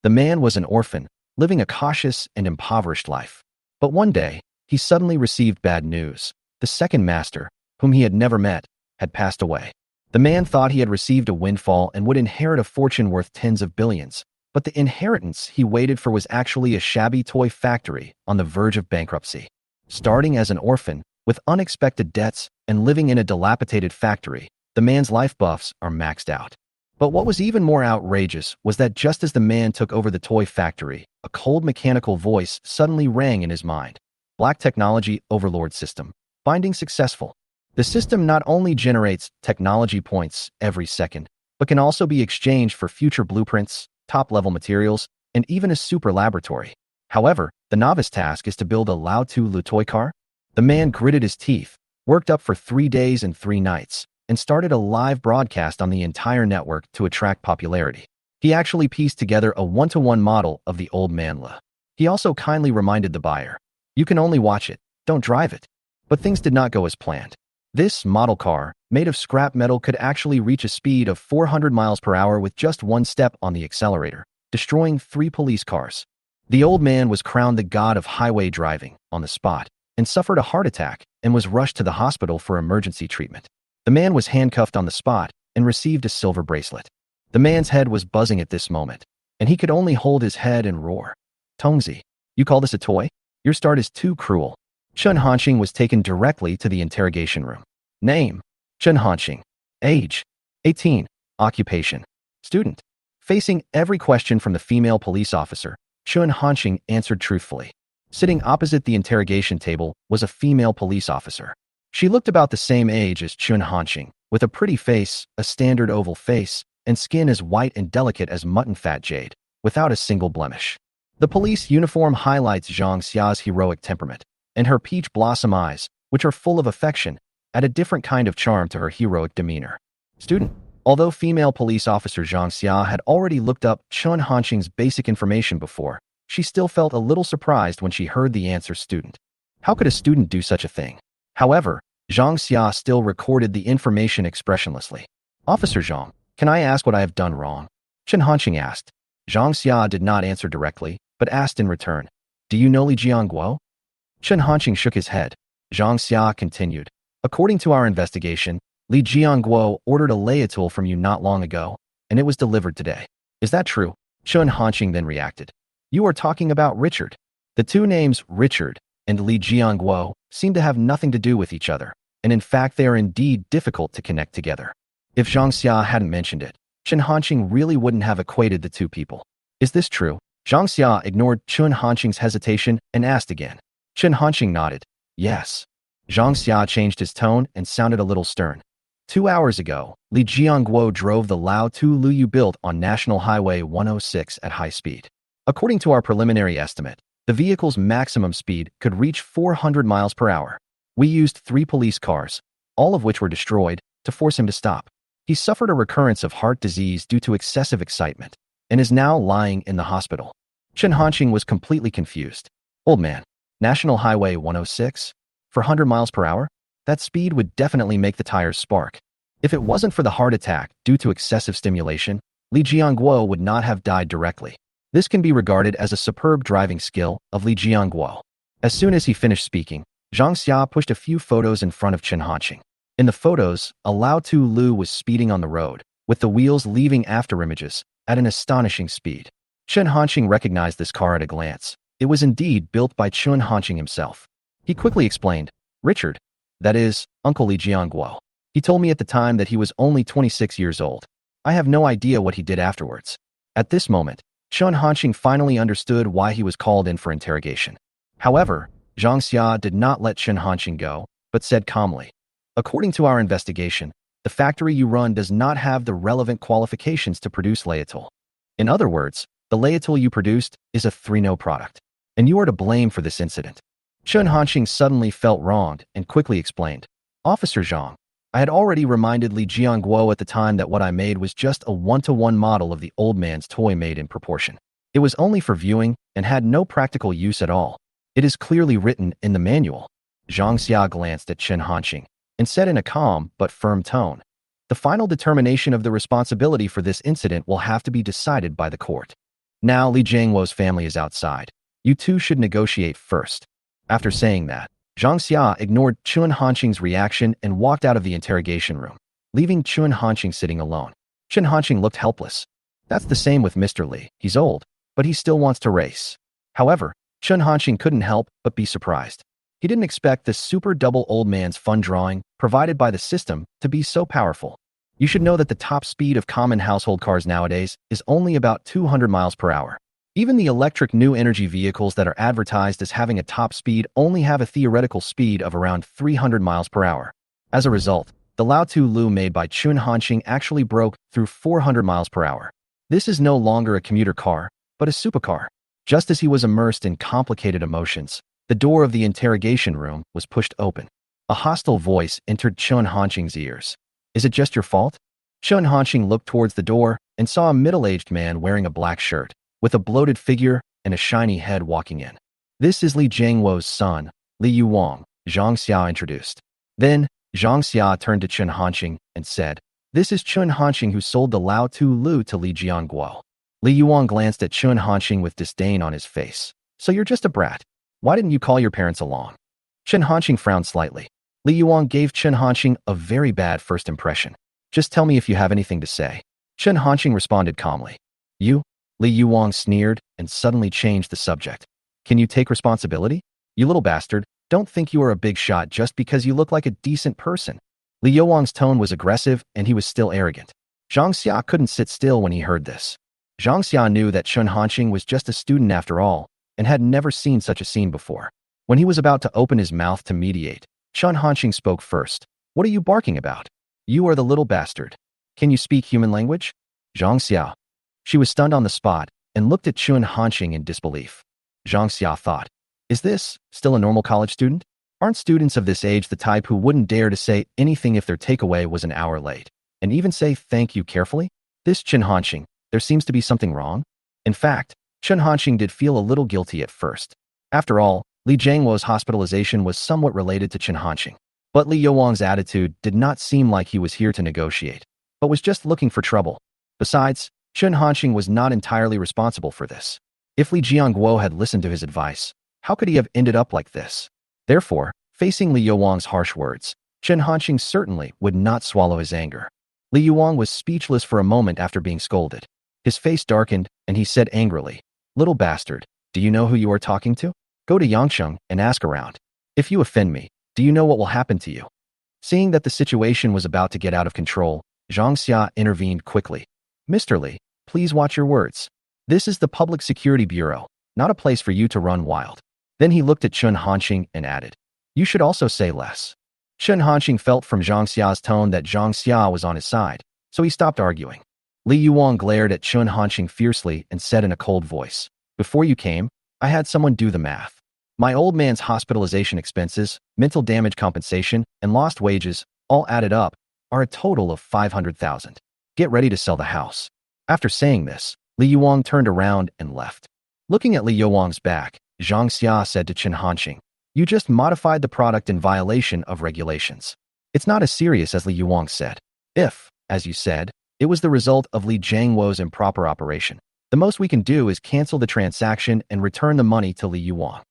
The man was an orphan, living a cautious and impoverished life. But one day, he suddenly received bad news. The second master, whom he had never met, had passed away. The man thought he had received a windfall and would inherit a fortune worth tens of billions. But the inheritance he waited for was actually a shabby toy factory on the verge of bankruptcy. Starting as an orphan, with unexpected debts and living in a dilapidated factory, the man's life buffs are maxed out. But what was even more outrageous was that just as the man took over the toy factory, a cold mechanical voice suddenly rang in his mind. Black Technology Overlord System. Finding successful. The system not only generates technology points every second, but can also be exchanged for future blueprints, top-level materials, and even a super laboratory. However, the novice task is to build a Lao Tu Lu toy car. The man gritted his teeth, worked up for 3 days and 3 nights, and started a live broadcast on the entire network to attract popularity. He actually pieced together a one-to-one model of the old man La. He also kindly reminded the buyer, "You can only watch it, don't drive it." But things did not go as planned. This model car, made of scrap metal, could actually reach a speed of 400 miles per hour with just one step on the accelerator, destroying 3 police cars. The old man was crowned the god of highway driving on the spot and suffered a heart attack and was rushed to the hospital for emergency treatment. The man was handcuffed on the spot and received a silver bracelet. The man's head was buzzing at this moment, and he could only hold his head and roar. "Tongzi, you call this a toy? Your start is too cruel." Chen Hanqing was taken directly to the interrogation room. Name: Chen Hanqing. Age: 18. Occupation: student. Facing every question from the female police officer, Chen Hanqing answered truthfully. Sitting opposite the interrogation table was a female police officer. She looked about the same age as Chen Hanqing, with a pretty face, a standard oval face, and skin as white and delicate as mutton fat jade, without a single blemish. The police uniform highlights Zhang Xia's heroic temperament, and her peach blossom eyes, which are full of affection, add a different kind of charm to her heroic demeanor. Student. Although female police officer Zhang Xia had already looked up Chen Hanqing's basic information before, she still felt a little surprised when she heard the answer student. How could a student do such a thing? However, Zhang Xia still recorded the information expressionlessly. "Officer Zhang, can I ask what I have done wrong?" Chen Hanqing asked. Zhang Xia did not answer directly, but asked in return, "Do you know Li Jiangguo?" Chen Hanqing shook his head. Zhang Xia continued, "According to our investigation, Li Jiangguo ordered a Laetul from you not long ago, and it was delivered today. Is that true?" Chen Hanqing then reacted, "You are talking about Richard." The two names Richard and Li Jiangguo seem to have nothing to do with each other, and in fact they are indeed difficult to connect together. If Zhang Xia hadn't mentioned it, Chen Hanqing really wouldn't have equated the two people. "Is this true?" Zhang Xia ignored Chen Hanqing's hesitation and asked again. Chen Hanqing nodded. "Yes." Zhang Xia changed his tone and sounded a little stern. 2 hours ago, Li Jiangguo drove the Lao Tu Lu you built on National Highway 106 at high speed. According to our preliminary estimate, the vehicle's maximum speed could reach 400 miles per hour. We used 3 police cars, all of which were destroyed, to force him to stop. He suffered a recurrence of heart disease due to excessive excitement and is now lying in the hospital. Chen Hanqing was completely confused. "Old man, National Highway 106? For 100 miles per hour? That speed would definitely make the tires spark. If it wasn't for the heart attack due to excessive stimulation, Li Jiangguo would not have died directly. This can be regarded as a superb driving skill of Li Jiangguo." As soon as he finished speaking, Zhang Xia pushed a few photos in front of Chen Hanqing. In the photos, a Lao Tu Lu was speeding on the road, with the wheels leaving afterimages at an astonishing speed. Chen Hanqing recognized this car at a glance. It was indeed built by Chen Hanqing himself. He quickly explained, "Richard, that is, Uncle Li Jiangguo. He told me at the time that he was only 26 years old. I have no idea what he did afterwards." At this moment, Chen Hanqing finally understood why he was called in for interrogation. However, Zhang Xia did not let Chen Hanqing go, but said calmly, "According to our investigation, the factory you run does not have the relevant qualifications to produce Laetul. In other words, the Laetul you produced is a 3-no product, and you are to blame for this incident." Chen Hanqing suddenly felt wronged and quickly explained, "Officer Zhang, I had already reminded Li Jiangguo at the time that what I made was just a one-to-one model of the old man's toy made in proportion. It was only for viewing and had no practical use at all. It is clearly written in the manual." Zhang Xia glanced at Chen Hanqing and said in a calm but firm tone, "The final determination of the responsibility for this incident will have to be decided by the court." Now Li Jiangwo's family is outside. You two should negotiate first. After saying that, Zhang Xia ignored Chun Hanqing's reaction and walked out of the interrogation room, leaving Chun Hanqing sitting alone. Chun Hanqing looked helpless. That's the same with Mr. Li. He's old, but he still wants to race. However, Chun Hanqing couldn't help but be surprised. He didn't expect this super double old man's fun drawing, provided by the system, to be so powerful. You should know that the top speed of common household cars nowadays is only about 200 miles per hour. Even the electric new energy vehicles that are advertised as having a top speed only have a theoretical speed of around 300 miles per hour. As a result, the Lao Tu Lu made by Chun Hanqing actually broke through 400 miles per hour. This is no longer a commuter car, but a supercar. Just as he was immersed in complicated emotions, the door of the interrogation room was pushed open. A hostile voice entered Chun Hanqing's ears. Is it just your fault? Chun Hanqing looked towards the door and saw a middle-aged man wearing a black shirt, with a bloated figure and a shiny head walking in. This is Li Jiangwo's son, Li Yuwang, Zhang Xia introduced. Then, Zhang Xia turned to Chun Hanqing and said, this is Chun Hanqing who sold the Lao Tu Lu to Li Jiangguo. Li Yuwang glanced at Chun Hanqing with disdain on his face. So you're just a brat. Why didn't you call your parents along? Chun Hanqing frowned slightly. Li Yuwang gave Chun Hanqing a very bad first impression. Just tell me if you have anything to say. Chun Hanqing responded calmly. You? Li Yuwang sneered and suddenly changed the subject. Can you take responsibility? You little bastard, don't think you are a big shot just because you look like a decent person. Li Yuwang's tone was aggressive and he was still arrogant. Zhang Xia couldn't sit still when he heard this. Zhang Xia knew that Chun Hanqing was just a student after all and had never seen such a scene before. When he was about to open his mouth to mediate, Chun Hanqing spoke first. What are you barking about? You are the little bastard. Can you speak human language? Zhang Xia. She was stunned on the spot and looked at Chun Hanqing in disbelief. Zhang Xia thought, is this still a normal college student? Aren't students of this age the type who wouldn't dare to say anything if their takeaway was an hour late, and even say thank you carefully? This Chun Hanqing, there seems to be something wrong. In fact, Chun Hanqing did feel a little guilty at first. After all, Li Jiangwo's hospitalization was somewhat related to Chun Hanqing. But Li Yuwang's attitude did not seem like he was here to negotiate, but was just looking for trouble. Besides, Chun Hanqing was not entirely responsible for this. If Li Jiangguo had listened to his advice, how could he have ended up like this? Therefore, facing Li Yuwang's harsh words, Chun Hanqing certainly would not swallow his anger. Li Yuwang was speechless for a moment after being scolded. His face darkened, and he said angrily, little bastard, do you know who you are talking to? Go to Yangcheng and ask around. If you offend me, do you know what will happen to you? Seeing that the situation was about to get out of control, Zhang Xia intervened quickly. Mr. Li, please watch your words. This is the Public Security Bureau, not a place for you to run wild. Then he looked at Chun Hanqing and added, you should also say less. Chun Hanqing felt from Zhang Xia's tone that Zhang Xia was on his side, so he stopped arguing. Li Yuwang glared at Chun Hanqing fiercely and said in a cold voice, before you came, I had someone do the math. My old man's hospitalization expenses, mental damage compensation, and lost wages, all added up, are a total of 500,000. Get ready to sell the house. After saying this, Li Yuwang turned around and left. Looking at Li Yuwang's back, Zhang Xia said to Chun Hanqing, you just modified the product in violation of regulations. It's not as serious as Li Yuwang said. If, as you said, it was the result of Li Jiangwo's improper operation, the most we can do is cancel the transaction and return the money to Li Yuwang.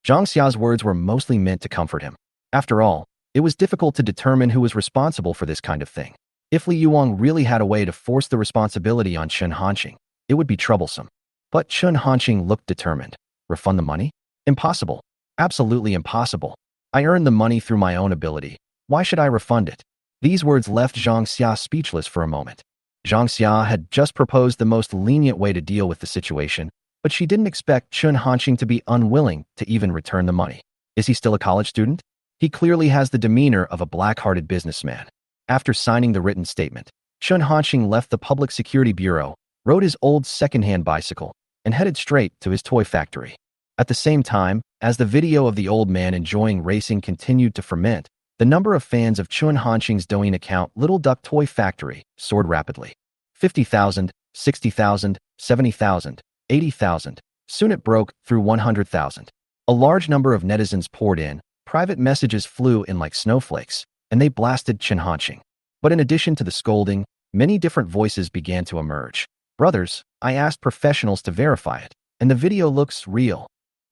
Zhang Xia's words were mostly meant to comfort him. After all, it was difficult to determine who was responsible for this kind of thing. If Li Yuwang really had a way to force the responsibility on Chun Hanqing, it would be troublesome. But Chun Hanqing looked determined. Refund the money? Impossible. Absolutely impossible. I earned the money through my own ability. Why should I refund it? These words left Zhang Xia speechless for a moment. Zhang Xia had just proposed the most lenient way to deal with the situation, but she didn't expect Chun Hanqing to be unwilling to even return the money. Is he still a college student? He clearly has the demeanor of a black-hearted businessman. After signing the written statement, Chun Hanqing left the Public Security Bureau, rode his old second-hand bicycle, and headed straight to his toy factory. At the same time, as the video of the old man enjoying racing continued to ferment, the number of fans of Chun Hanqing's Douyin account Little Duck Toy Factory soared rapidly. 50,000, 60,000, 70,000, 80,000. Soon it broke through 100,000. A large number of netizens poured in, private messages flew in like snowflakes, and they blasted Chun Hanqing. But in addition to the scolding, many different voices began to emerge. Brothers, I asked professionals to verify it, and the video looks real.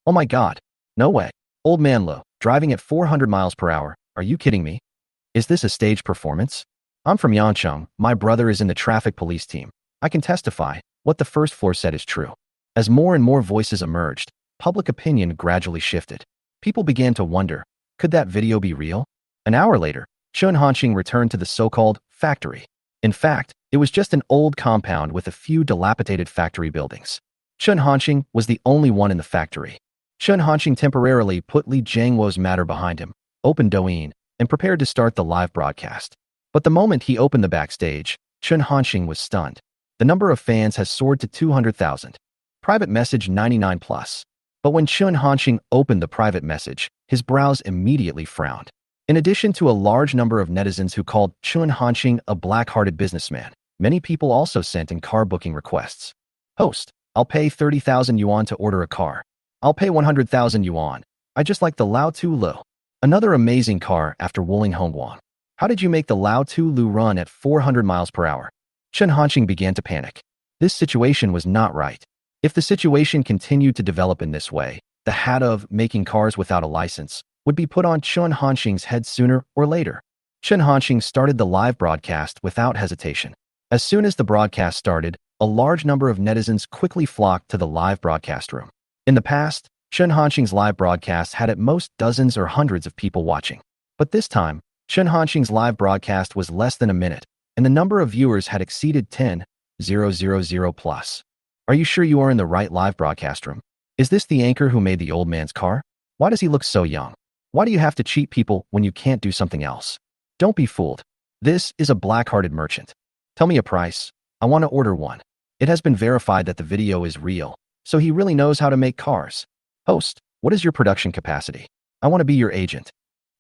Oh my god. No way. Old man Lo, driving at 400 miles per hour. Are you kidding me? Is this a staged performance? I'm from Yancheng. My brother is in the traffic police team. I can testify. What the first floor said is true. As more and more voices emerged, public opinion gradually shifted. People began to wonder, could that video be real? An hour later, Chun Hanxing returned to the so-called factory. In fact, it was just an old compound with a few dilapidated factory buildings. Chun Hanxing was the only one in the factory. Chun Hanxing temporarily put Li Jiangwo's matter behind him, opened Douyin, and prepared to start the live broadcast. But the moment he opened the backstage, Chun Hanxing was stunned. The number of fans has soared to 200,000. Private message 99 plus. But when Chun Hanxing opened the private message, his brows immediately frowned. In addition to a large number of netizens who called Chun Hanxing a black-hearted businessman, many people also sent in car booking requests. Host, I'll pay 30,000 yuan to order a car. I'll pay 100,000 yuan. I just like the Lao Tu Lu. Another amazing car after Wuling Hongguang. How did you make the Lao Tu Lu run at 400 miles per hour? Chun Hanxing began to panic. This situation was not right. If the situation continued to develop in this way, the hat of making cars without a license would be put on Chun Hanxing's head sooner or later. Chun Hanxing started the live broadcast without hesitation. As soon as the broadcast started, a large number of netizens quickly flocked to the live broadcast room. In the past, Chun Hanxing's live broadcasts had at most dozens or hundreds of people watching. But this time, Chun Hanxing's live broadcast was less than a minute, and the number of viewers had exceeded 10,000 plus. Are you sure you are in the right live broadcast room? Is this the anchor who made the old man's car? Why does he look so young? Why do you have to cheat people when you can't do something else? Don't be fooled. This is a black-hearted merchant. Tell me a price. I want to order one. It has been verified that the video is real, so he really knows how to make cars. Host, what is your production capacity? I want to be your agent.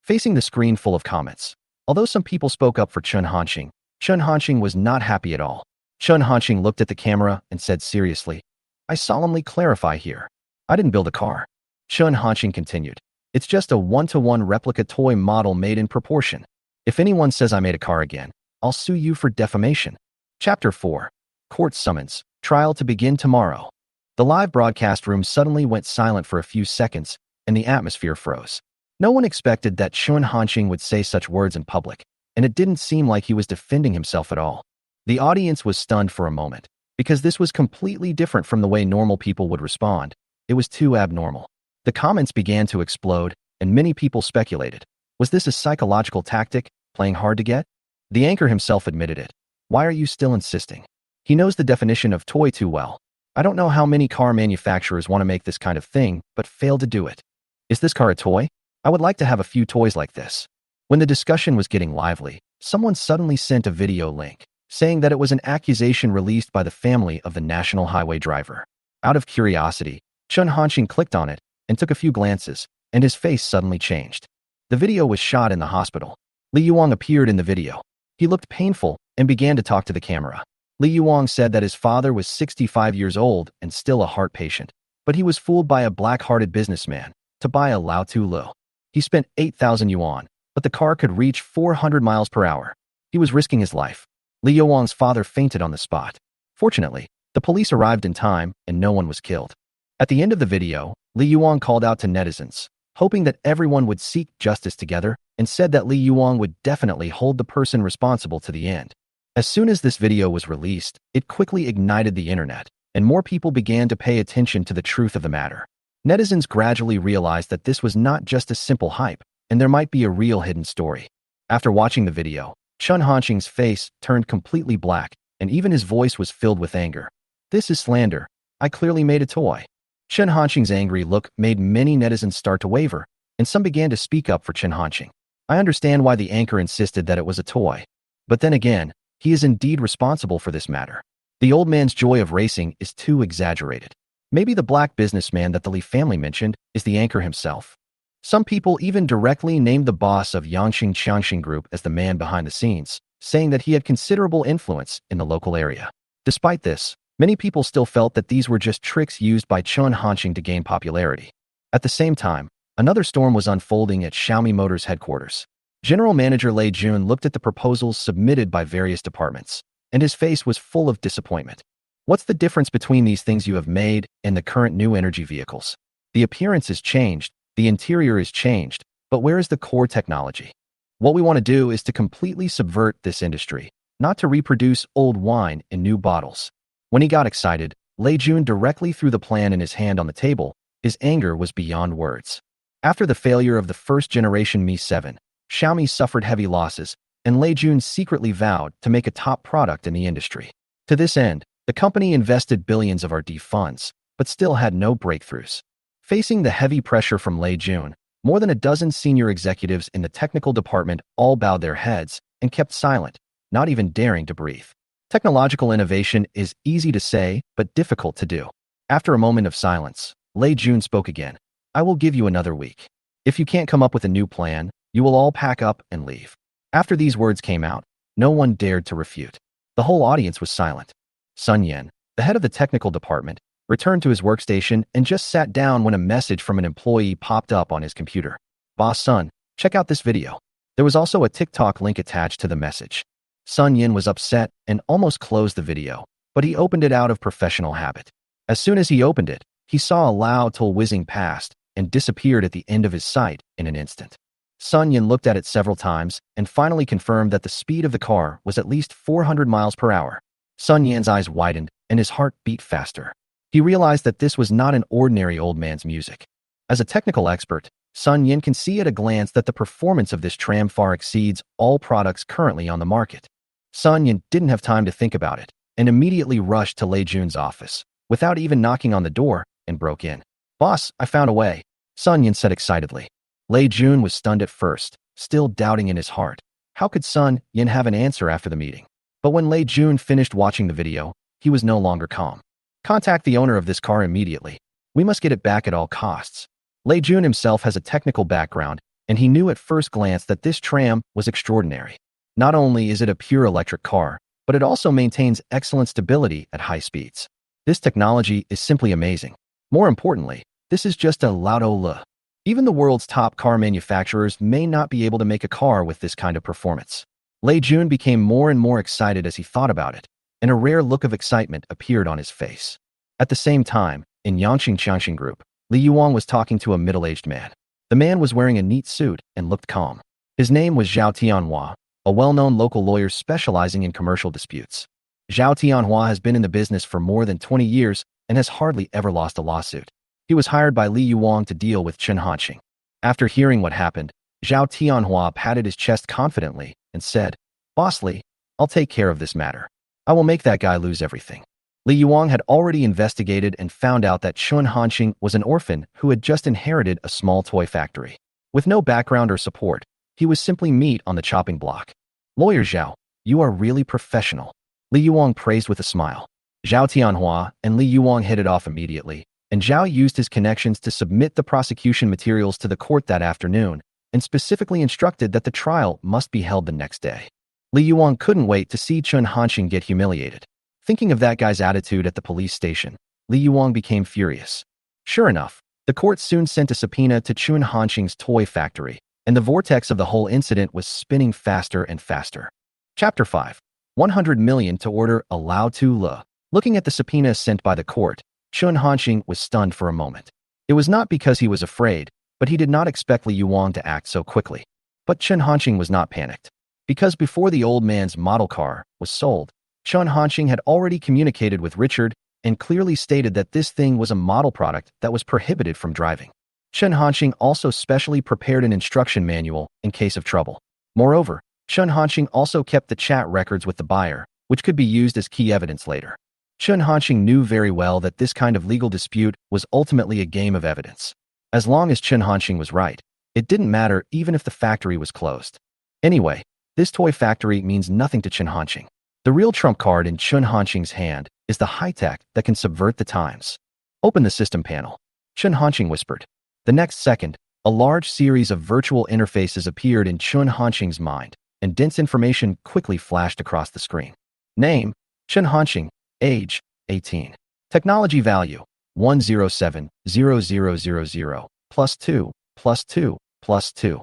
Facing the screen full of comments. Although some people spoke up for Chun Hanxing was not happy at all. Chun Hanxing looked at the camera and said seriously, I solemnly clarify here. I didn't build a car. Chun Hanxing continued. It's just a one-to-one replica toy model made in proportion. If anyone says I made a car again, I'll sue you for defamation. Chapter 4. Court summons. Trial to begin tomorrow. The live broadcast room suddenly went silent for a few seconds, and the atmosphere froze. No one expected that Chun Hanxing would say such words in public, and it didn't seem like he was defending himself at all. The audience was stunned for a moment, because this was completely different from the way normal people would respond. It was too abnormal. The comments began to explode, and many people speculated. Was this a psychological tactic, playing hard to get? The anchor himself admitted it. Why are you still insisting? He knows the definition of toy too well. I don't know how many car manufacturers want to make this kind of thing, but fail to do it. Is this car a toy? I would like to have a few toys like this. When the discussion was getting lively, someone suddenly sent a video link, saying that it was an accusation released by the family of the national highway driver. Out of curiosity, Chun Hanxing clicked on it and took a few glances, and his face suddenly changed. The video was shot in the hospital. Li Yuang appeared in the video. He looked painful and began to talk to the camera. Li Yuang said that his father was 65 years old and still a heart patient, but he was fooled by a black-hearted businessman to buy a Lao Tu Lu. He spent 8,000 yuan, but the car could reach 400 miles per hour. He was risking his life. Li Yuang's father fainted on the spot. Fortunately, the police arrived in time and no one was killed. At the end of the video, Li Yuang called out to netizens, hoping that everyone would seek justice together, and said that Li Yuang would definitely hold the person responsible to the end. As soon as this video was released, it quickly ignited the internet, and more people began to pay attention to the truth of the matter. Netizens gradually realized that this was not just a simple hype, and there might be a real hidden story. After watching the video, Chun Hanxing's face turned completely black, and even his voice was filled with anger. This is slander. I clearly made a toy. Chun Hanxing's angry look made many netizens start to waver, and some began to speak up for Chun Hanxing. I understand why the anchor insisted that it was a toy. But then again, he is indeed responsible for this matter. The old man's joy of racing is too exaggerated. Maybe the black businessman that the Li family mentioned is the anchor himself. Some people even directly named the boss of Yangqing Qiangxing Group as the man behind the scenes, saying that he had considerable influence in the local area. Despite this, many people still felt that these were just tricks used by Chun Hanxing to gain popularity. At the same time, another storm was unfolding at Xiaomi Motors headquarters. General Manager Lei Jun looked at the proposals submitted by various departments, and his face was full of disappointment. What's the difference between these things you have made and the current new energy vehicles? The appearance is changed, the interior is changed, but where is the core technology? What we want to do is to completely subvert this industry, not to reproduce old wine in new bottles. When he got excited, Lei Jun directly threw the plan in his hand on the table. His anger was beyond words. After the failure of the first-generation Mi 7, Xiaomi suffered heavy losses, and Lei Jun secretly vowed to make a top product in the industry. To this end, the company invested billions of RD funds, but still had no breakthroughs. Facing the heavy pressure from Lei Jun, more than a dozen senior executives in the technical department all bowed their heads and kept silent, not even daring to breathe. Technological innovation is easy to say, but difficult to do. After a moment of silence, Lei Jun spoke again. I will give you another week. If you can't come up with a new plan, you will all pack up and leave. After these words came out, no one dared to refute. The whole audience was silent. Sun Yan, the head of the technical department, returned to his workstation and just sat down when a message from an employee popped up on his computer. Boss Sun, check out this video. There was also a TikTok link attached to the message. Sun Yan was upset and almost closed the video, but he opened it out of professional habit. As soon as he opened it, he saw a Lao tool whizzing past and disappeared at the end of his sight in an instant. Sun Yan looked at it several times and finally confirmed that the speed of the car was at least 400 miles per hour. Sun Yan's eyes widened and his heart beat faster. He realized that this was not an ordinary old man's music. As a technical expert, Sun Yan can see at a glance that the performance of this tram far exceeds all products currently on the market. Sun Yan didn't have time to think about it and immediately rushed to Lei Jun's office, without even knocking on the door, and broke in. Boss, I found a way, Sun Yan said excitedly. Lei Jun was stunned at first, still doubting in his heart. How could Sun Yan have an answer after the meeting? But when Lei Jun finished watching the video, he was no longer calm. Contact the owner of this car immediately. We must get it back at all costs. Lei Jun himself has a technical background, and he knew at first glance that this tram was extraordinary. Not only is it a pure electric car, but it also maintains excellent stability at high speeds. This technology is simply amazing. More importantly, this is just a Lauto Le. Even the world's top car manufacturers may not be able to make a car with this kind of performance. Lei Jun became more and more excited as he thought about it, and a rare look of excitement appeared on his face. At the same time, in Yangqing Qiangxing Group, Li Yuang was talking to a middle-aged man. The man was wearing a neat suit and looked calm. His name was Zhao Tianhua, a well-known local lawyer specializing in commercial disputes. Zhao Tianhua has been in the business for more than 20 years and has hardly ever lost a lawsuit. He was hired by Li Yuang to deal with Chen Hanxing. After hearing what happened, Zhao Tianhua patted his chest confidently and said, Boss Li, I'll take care of this matter. I will make that guy lose everything. Li Yuang had already investigated and found out that Chen Hanxing was an orphan who had just inherited a small toy factory. With no background or support, he was simply meat on the chopping block. Lawyer Zhao, you are really professional, Li Yuang praised with a smile. Zhao Tianhua and Li Yuang hit it off immediately, and Zhao used his connections to submit the prosecution materials to the court that afternoon and specifically instructed that the trial must be held the next day. Li Yuang couldn't wait to see Chen Hanxing get humiliated. Thinking of that guy's attitude at the police station, Li Yuang became furious. Sure enough, the court soon sent a subpoena to Chen Hanxing's toy factory, and the vortex of the whole incident was spinning faster and faster. Chapter 5. 100 million to order a Lauto Le. Looking at the subpoena sent by the court, Chen Hanxing was stunned for a moment. It was not because he was afraid, but he did not expect Li Yuang to act so quickly. But Chen Hanxing was not panicked. Because before the old man's model car was sold, Chen Hanxing had already communicated with Richard and clearly stated that this thing was a model product that was prohibited from driving. Chen Hanxing also specially prepared an instruction manual in case of trouble. Moreover, Chen Hanxing also kept the chat records with the buyer, which could be used as key evidence later. Chen Hanxing knew very well that this kind of legal dispute was ultimately a game of evidence. As long as Chen Hanxing was right, it didn't matter even if the factory was closed. Anyway, this toy factory means nothing to Chen Hanxing. The real trump card in Chen Hanxing's hand is the high-tech that can subvert the times. Open the system panel, Chen Hanxing whispered. The next second, a large series of virtual interfaces appeared in Chen Hanxing's mind, and dense information quickly flashed across the screen. Name, Chen Hanxing. Age, 18. Technology value, 107,0000, +2, +2, +2.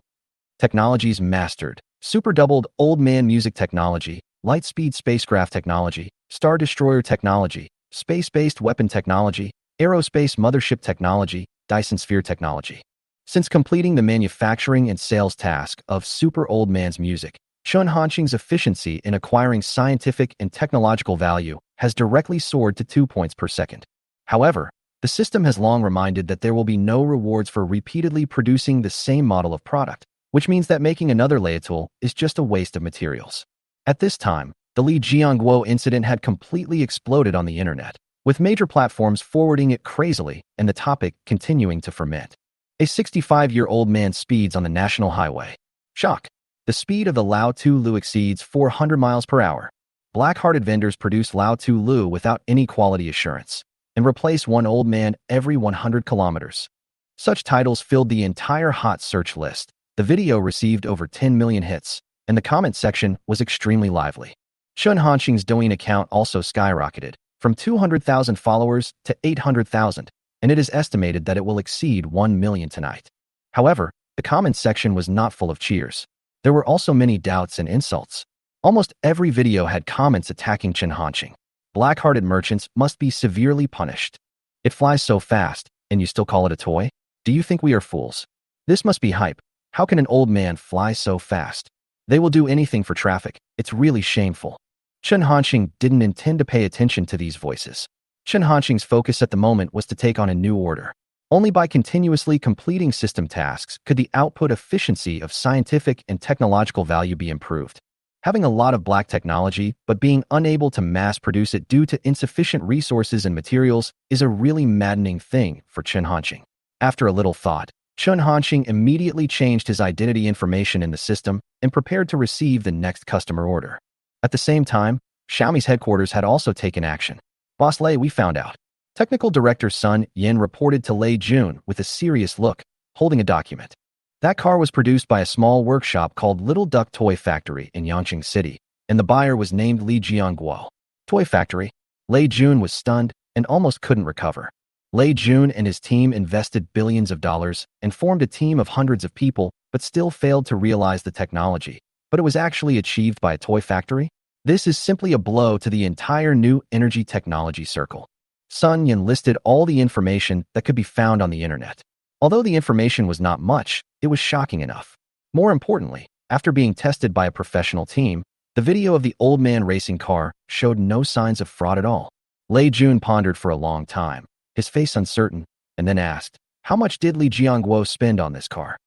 Technologies mastered. Super doubled old man music technology, light speed spacecraft technology, star destroyer technology, space-based weapon technology, aerospace mothership technology, Dyson Sphere technology. Since completing the manufacturing and sales task of Super Old Man's Music, Chun Hanqing's efficiency in acquiring scientific and technological value has directly soared to 2 points per second. However, the system has long reminded that there will be no rewards for repeatedly producing the same model of product, which means that making another Leaetool is just a waste of materials. At this time, the Li Jianguo incident had completely exploded on the internet, with major platforms forwarding it crazily and the topic continuing to ferment. A 65-year-old man speeds on the national highway. Shock. The speed of the Lao Tu Lu exceeds 400 miles per hour. Black-hearted vendors produce Lao Tu Lu without any quality assurance and replace one old man every 100 kilometers. Such titles filled the entire hot search list. The video received over 10 million hits, and the comment section was extremely lively. Chun Hanqing's Douyin account also skyrocketed, from 200,000 followers to 800,000, and it is estimated that it will exceed 1 million tonight. However, the comments section was not full of cheers. There were also many doubts and insults. Almost every video had comments attacking Chun Hanqing. Black-hearted merchants must be severely punished. It flies so fast, and you still call it a toy? Do you think we are fools? This must be hype. How can an old man fly so fast? They will do anything for traffic. It's really shameful. Chun Hanqing didn't intend to pay attention to these voices. Chun Hanqing's focus at the moment was to take on a new order. Only by continuously completing system tasks could the output efficiency of scientific and technological value be improved. Having a lot of black technology, but being unable to mass produce it due to insufficient resources and materials is a really maddening thing for Chun Hanqing. After a little thought, Chun Hanqing immediately changed his identity information in the system and prepared to receive the next customer order. At the same time, Xiaomi's headquarters had also taken action. Boss Lei, we found out. Technical Director Sun Yin reported to Lei Jun with a serious look, holding a document. That car was produced by a small workshop called Little Duck Toy Factory in Yangqing City, and the buyer was named Li Jianguo. Toy Factory? Lei Jun was stunned and almost couldn't recover. Lei Jun and his team invested billions of dollars and formed a team of hundreds of people, but still failed to realize the technology. But it was actually achieved by a toy factory? This is simply a blow to the entire new energy technology circle. Sun Yin listed all the information that could be found on the internet. Although the information was not much, it was shocking enough. More importantly, after being tested by a professional team, the video of the old man racing car showed no signs of fraud at all. Lei Jun pondered for a long time, his face uncertain, and then asked, "How much did Li Jianguo spend on this car?"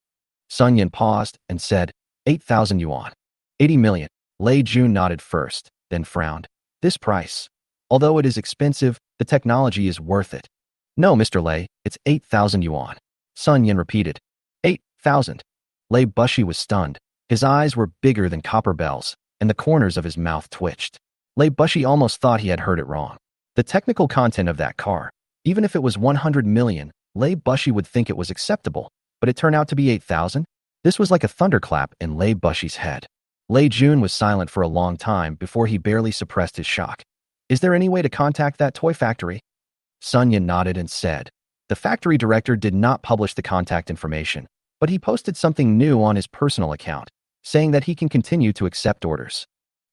Sun Yin paused and said, 8,000 yuan. 80 million. Lei Jun nodded first, then frowned. This price. Although it is expensive, the technology is worth it. No, Mr. Lei, it's 8,000 yuan. Sun Yin repeated. 8,000. Lei Bushi was stunned. His eyes were bigger than copper bells, and the corners of his mouth twitched. Lei Bushi almost thought he had heard it wrong. The technical content of that car, even if it was 100 million, Lei Bushi would think it was acceptable, but it turned out to be 8,000? This was like a thunderclap in Lei Bushi's head. Lei Jun was silent for a long time before he barely suppressed his shock. Is there any way to contact that toy factory? Sun Yin nodded and said, the factory director did not publish the contact information, but he posted something new on his personal account, saying that he can continue to accept orders.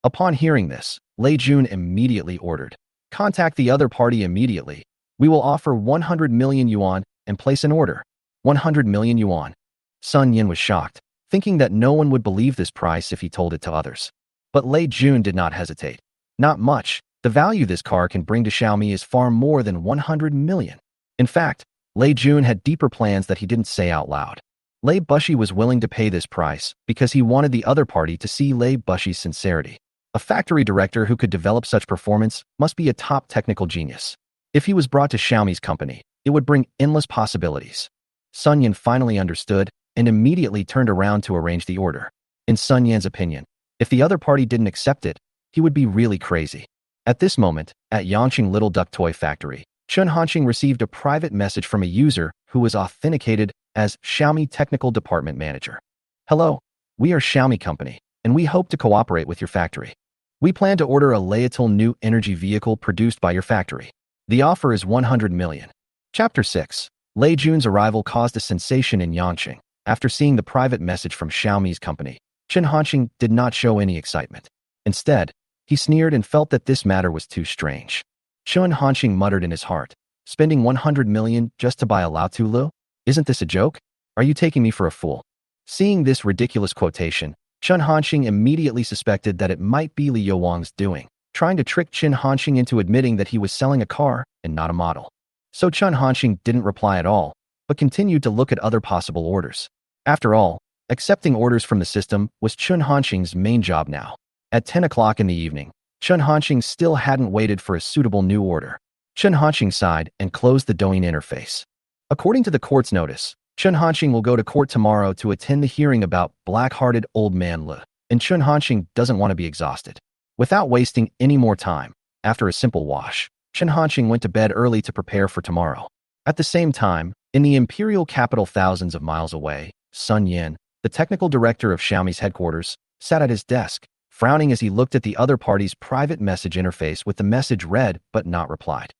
Upon hearing this, Lei Jun immediately ordered, contact the other party immediately. We will offer 100 million yuan and place an order. 100 million yuan. Sun Yin was shocked, thinking that no one would believe this price if he told it to others. But Lei Jun did not hesitate. Not much. The value this car can bring to Xiaomi is far more than 100 million. In fact, Lei Jun had deeper plans that he didn't say out loud. Lei Bushi was willing to pay this price because he wanted the other party to see Lei Bushi's sincerity. A factory director who could develop such performance must be a top technical genius. If he was brought to Xiaomi's company, it would bring endless possibilities. Sun Yin finally understood and immediately turned around to arrange the order. In Sun Yan's opinion, if the other party didn't accept it, he would be really crazy. At this moment, at Yangqing Little Duck Toy Factory, Chun Hanqing received a private message from a user who was authenticated as Xiaomi Technical Department Manager. Hello, we are Xiaomi Company, and we hope to cooperate with your factory. We plan to order a Leaetool new energy vehicle produced by your factory. The offer is 100 million. Chapter 6. Lei Jun's arrival caused a sensation in Yangqing. After seeing the private message from Xiaomi's company, Chun Hanqing did not show any excitement. Instead, he sneered and felt that this matter was too strange. Chun Hanxing muttered in his heart. Spending 100 million just to buy a Lao Tu Lu? Isn't this a joke? Are you taking me for a fool? Seeing this ridiculous quotation, Chun Hanxing immediately suspected that it might be Li Youang's doing, trying to trick Chun Hanxing into admitting that he was selling a car and not a model. So Chun Hanxing didn't reply at all, but continued to look at other possible orders. After all, accepting orders from the system was Chun Hanxing's main job now. At 10 o'clock in the evening, Chun Hanxing still hadn't waited for a suitable new order. Chun Hanxing sighed and closed the Douyin interface. According to the court's notice, Chun Hanxing will go to court tomorrow to attend the hearing about black-hearted old man Li, and Chun Hanxing doesn't want to be exhausted. Without wasting any more time, after a simple wash, Chun Hanxing went to bed early to prepare for tomorrow. At the same time, in the imperial capital thousands of miles away, Sun Yin, the technical director of Xiaomi's headquarters, sat at his desk, frowning as he looked at the other party's private message interface with the message read but not replied.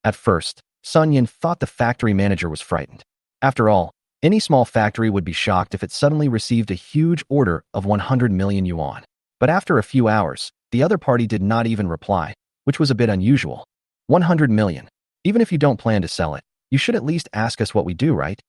At first, Sun Yin thought the factory manager was frightened. After all, any small factory would be shocked if it suddenly received a huge order of 100 million yuan. But after a few hours, the other party did not even reply, which was a bit unusual. 100 million. Even if you don't plan to sell it, you should at least ask us what we do, right?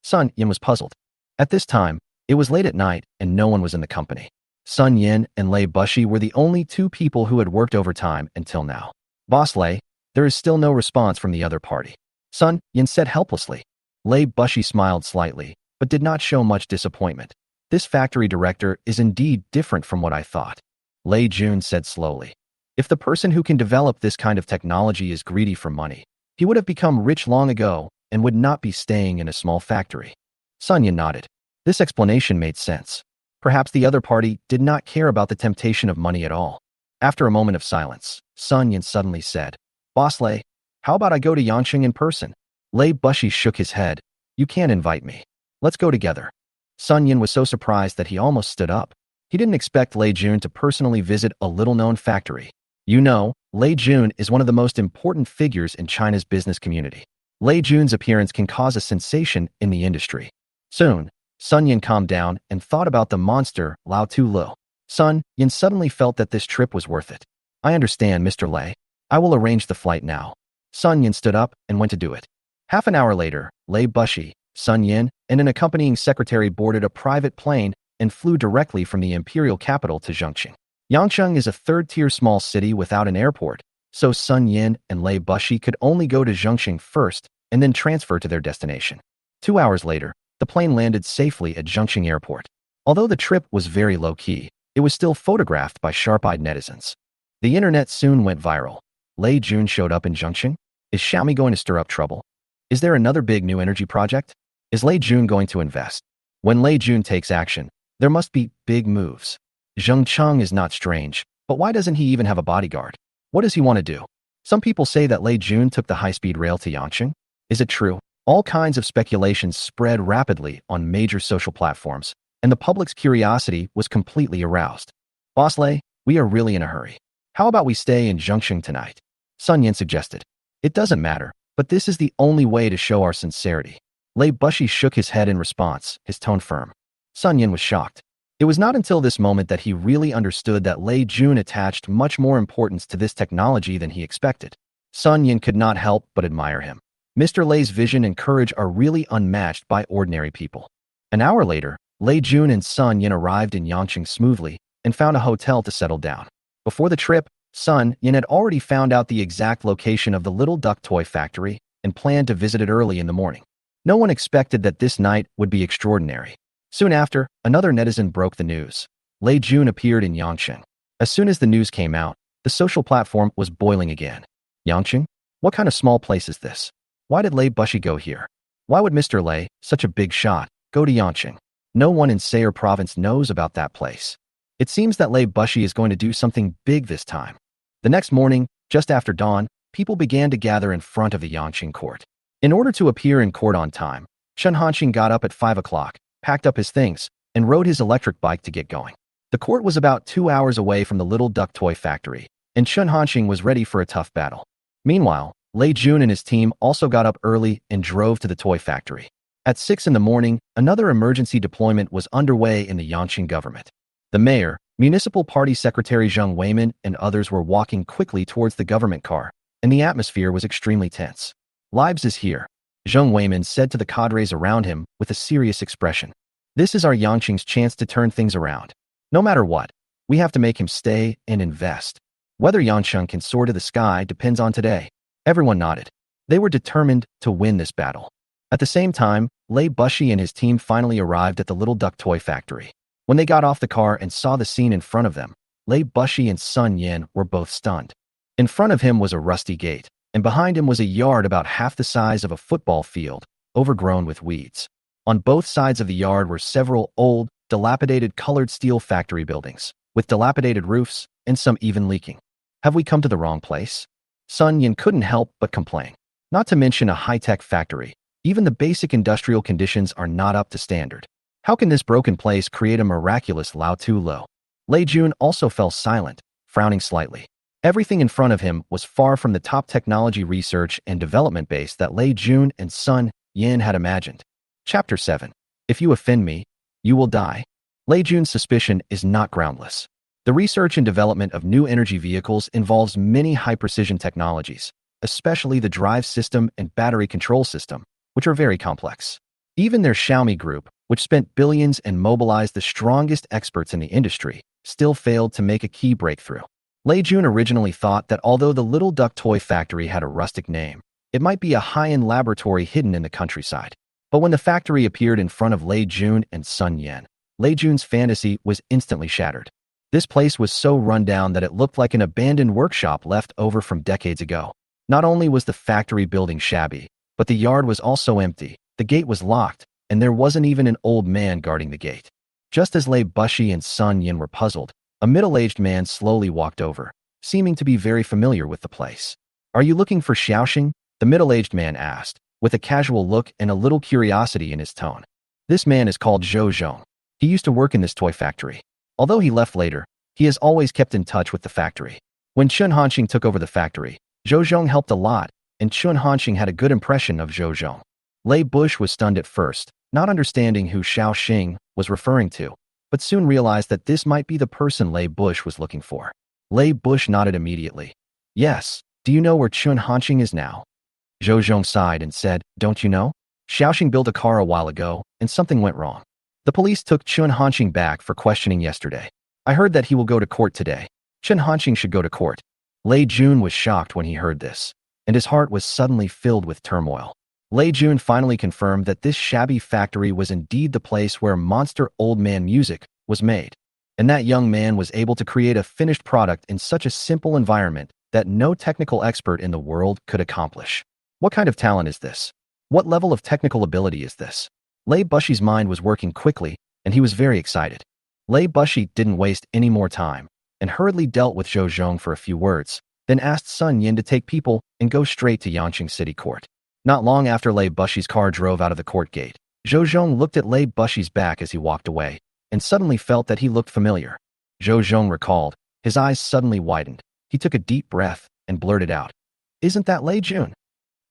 Sun Yin was puzzled. At this time, it was late at night and no one was in the company. Sun Yin and Lei Bushi were the only two people who had worked overtime until now. Boss Lei, there is still no response from the other party. Sun Yin said helplessly. Lei Bushi smiled slightly, but did not show much disappointment. This factory director is indeed different from what I thought. Lei Jun said slowly. If the person who can develop this kind of technology is greedy for money, he would have become rich long ago and would not be staying in a small factory. Sun Yin nodded. This explanation made sense. Perhaps the other party did not care about the temptation of money at all. After a moment of silence, Sun Yin suddenly said, Boss Lei, how about I go to Yangqing in person? Lei Bushi shook his head. You can't invite me. Let's go together. Sun Yin was so surprised that he almost stood up. He didn't expect Lei Jun to personally visit a little-known factory. You know, Lei Jun is one of the most important figures in China's business community. Lei Jun's appearance can cause a sensation in the industry. Soon, Sun Yin calmed down and thought about the monster Lao Tu Lu. Sun Yin suddenly felt that this trip was worth it. I understand, Mr. Lei. I will arrange the flight now. Sun Yin stood up and went to do it. Half an hour later, Lei Bushi, Sun Yin, and an accompanying secretary boarded a private plane and flew directly from the imperial capital to Yangqing. Yangqing is a third-tier small city without an airport, so Sun Yin and Lei Bushi could only go to Yangqing first and then transfer to their destination. 2 hours later, the plane landed safely at Yangqing Airport. Although the trip was very low-key, it was still photographed by sharp-eyed netizens. The internet soon went viral. Lei Jun showed up in Yangqing? Is Xiaomi going to stir up trouble? Is there another big new energy project? Is Lei Jun going to invest? When Lei Jun takes action, there must be big moves. Zheng Cheng is not strange, but why doesn't he even have a bodyguard? What does he want to do? Some people say that Lei Jun took the high-speed rail to Yangqing. Is it true? All kinds of speculations spread rapidly on major social platforms, and the public's curiosity was completely aroused. Boss Lei, we are really in a hurry. How about we stay in Yangqing tonight? Sun Yin suggested. It doesn't matter, but this is the only way to show our sincerity. Lei Bushi shook his head in response, his tone firm. Sun Yin was shocked. It was not until this moment that he really understood that Lei Jun attached much more importance to this technology than he expected. Sun Yin could not help but admire him. Mr. Lei's vision and courage are really unmatched by ordinary people. An hour later, Lei Jun and Sun Yin arrived in Yangqing smoothly and found a hotel to settle down. Before the trip, Sun Yin had already found out the exact location of the little duck toy factory and planned to visit it early in the morning. No one expected that this night would be extraordinary. Soon after, another netizen broke the news. Lei Jun appeared in Yangqing. As soon as the news came out, the social platform was boiling again. Yangqing? What kind of small place is this? Why did Lei Bushi go here? Why would Mr. Lei, such a big shot, go to Yangqing? No one in Sayre province knows about that place. It seems that Lei Bushi is going to do something big this time. The next morning, just after dawn, people began to gather in front of the Yangqing court. In order to appear in court on time, Chun Hanxing got up at 5 o'clock, packed up his things, and rode his electric bike to get going. The court was about 2 hours away from the little duck toy factory, and Chun Hanxing was ready for a tough battle. Meanwhile, Lei Jun and his team also got up early and drove to the toy factory. At 6 in the morning, another emergency deployment was underway in the Yangqing government. The mayor, municipal party secretary Zheng Weimin, and others were walking quickly towards the government car, and the atmosphere was extremely tense. "Lives is here," Zheng Weimin said to the cadres around him with a serious expression. "This is our Yangqing's chance to turn things around. No matter what, we have to make him stay and invest. Whether Yangqing can soar to the sky depends on today." Everyone nodded. They were determined to win this battle. At the same time, Lei Bushi and his team finally arrived at the Little Duck Toy Factory. When they got off the car and saw the scene in front of them, Lei Bushi and Sun Yin were both stunned. In front of him was a rusty gate, and behind him was a yard about half the size of a football field, overgrown with weeds. On both sides of the yard were several old, dilapidated colored steel factory buildings, with dilapidated roofs and some even leaking. "Have we come to the wrong place?" Sun Yin couldn't help but complain. Not to mention a high-tech factory. Even the basic industrial conditions are not up to standard. How can this broken place create a miraculous Lao Tu Lo? Lei Jun also fell silent, frowning slightly. Everything in front of him was far from the top technology research and development base that Lei Jun and Sun Yin had imagined. Chapter 7. If you offend me, you will die. Lei Jun's suspicion is not groundless. The research and development of new energy vehicles involves many high-precision technologies, especially the drive system and battery control system, which are very complex. Even their Xiaomi group, which spent billions and mobilized the strongest experts in the industry, still failed to make a key breakthrough. Lei Jun originally thought that although the Little Duck Toy Factory had a rustic name, it might be a high-end laboratory hidden in the countryside. But when the factory appeared in front of Lei Jun and Sun Yin, Lei Jun's fantasy was instantly shattered. This place was so run down that it looked like an abandoned workshop left over from decades ago. Not only was the factory building shabby, but the yard was also empty, the gate was locked, and there wasn't even an old man guarding the gate. Just as Lei Bushi and Sun Yin were puzzled, a middle-aged man slowly walked over, seeming to be very familiar with the place. "Are you looking for Xiaoxing?" the middle-aged man asked, with a casual look and a little curiosity in his tone. "This man is called Zhou Zhong. He used to work in this toy factory. Although he left later, he has always kept in touch with the factory. When Chun Hanxing took over the factory, Zhou Zhong helped a lot, and Chun Hanxing had a good impression of Zhou Zhong." Lei Bush was stunned at first, not understanding who Xiaoxing was referring to, but soon realized that this might be the person Lei Bush was looking for. Lei Bush nodded immediately. "Yes, do you know where Chun Hanxing is now?" Zhou Zhong sighed and said, "Don't you know? Xiaoxing built a car a while ago, and something went wrong. The police took Chun Hanxing back for questioning yesterday. I heard that he will go to court today. Chun Hanxing should go to court." Lei Jun was shocked when he heard this, and his heart was suddenly filled with turmoil. Lei Jun finally confirmed that this shabby factory was indeed the place where monster old man music was made, and that young man was able to create a finished product in such a simple environment that no technical expert in the world could accomplish. What kind of talent is this? What level of technical ability is this? Lei Bushi's mind was working quickly, and he was very excited. Lei Bushi didn't waste any more time, and hurriedly dealt with Zhou Zhong for a few words, then asked Sun Yin to take people and go straight to Yangqing City Court. Not long after Lei Bushi's car drove out of the court gate, Zhou Zhong looked at Lei Bushi's back as he walked away, and suddenly felt that he looked familiar. Zhou Zhong recalled. His eyes suddenly widened. He took a deep breath and blurted out, "Isn't that Lei Jun?"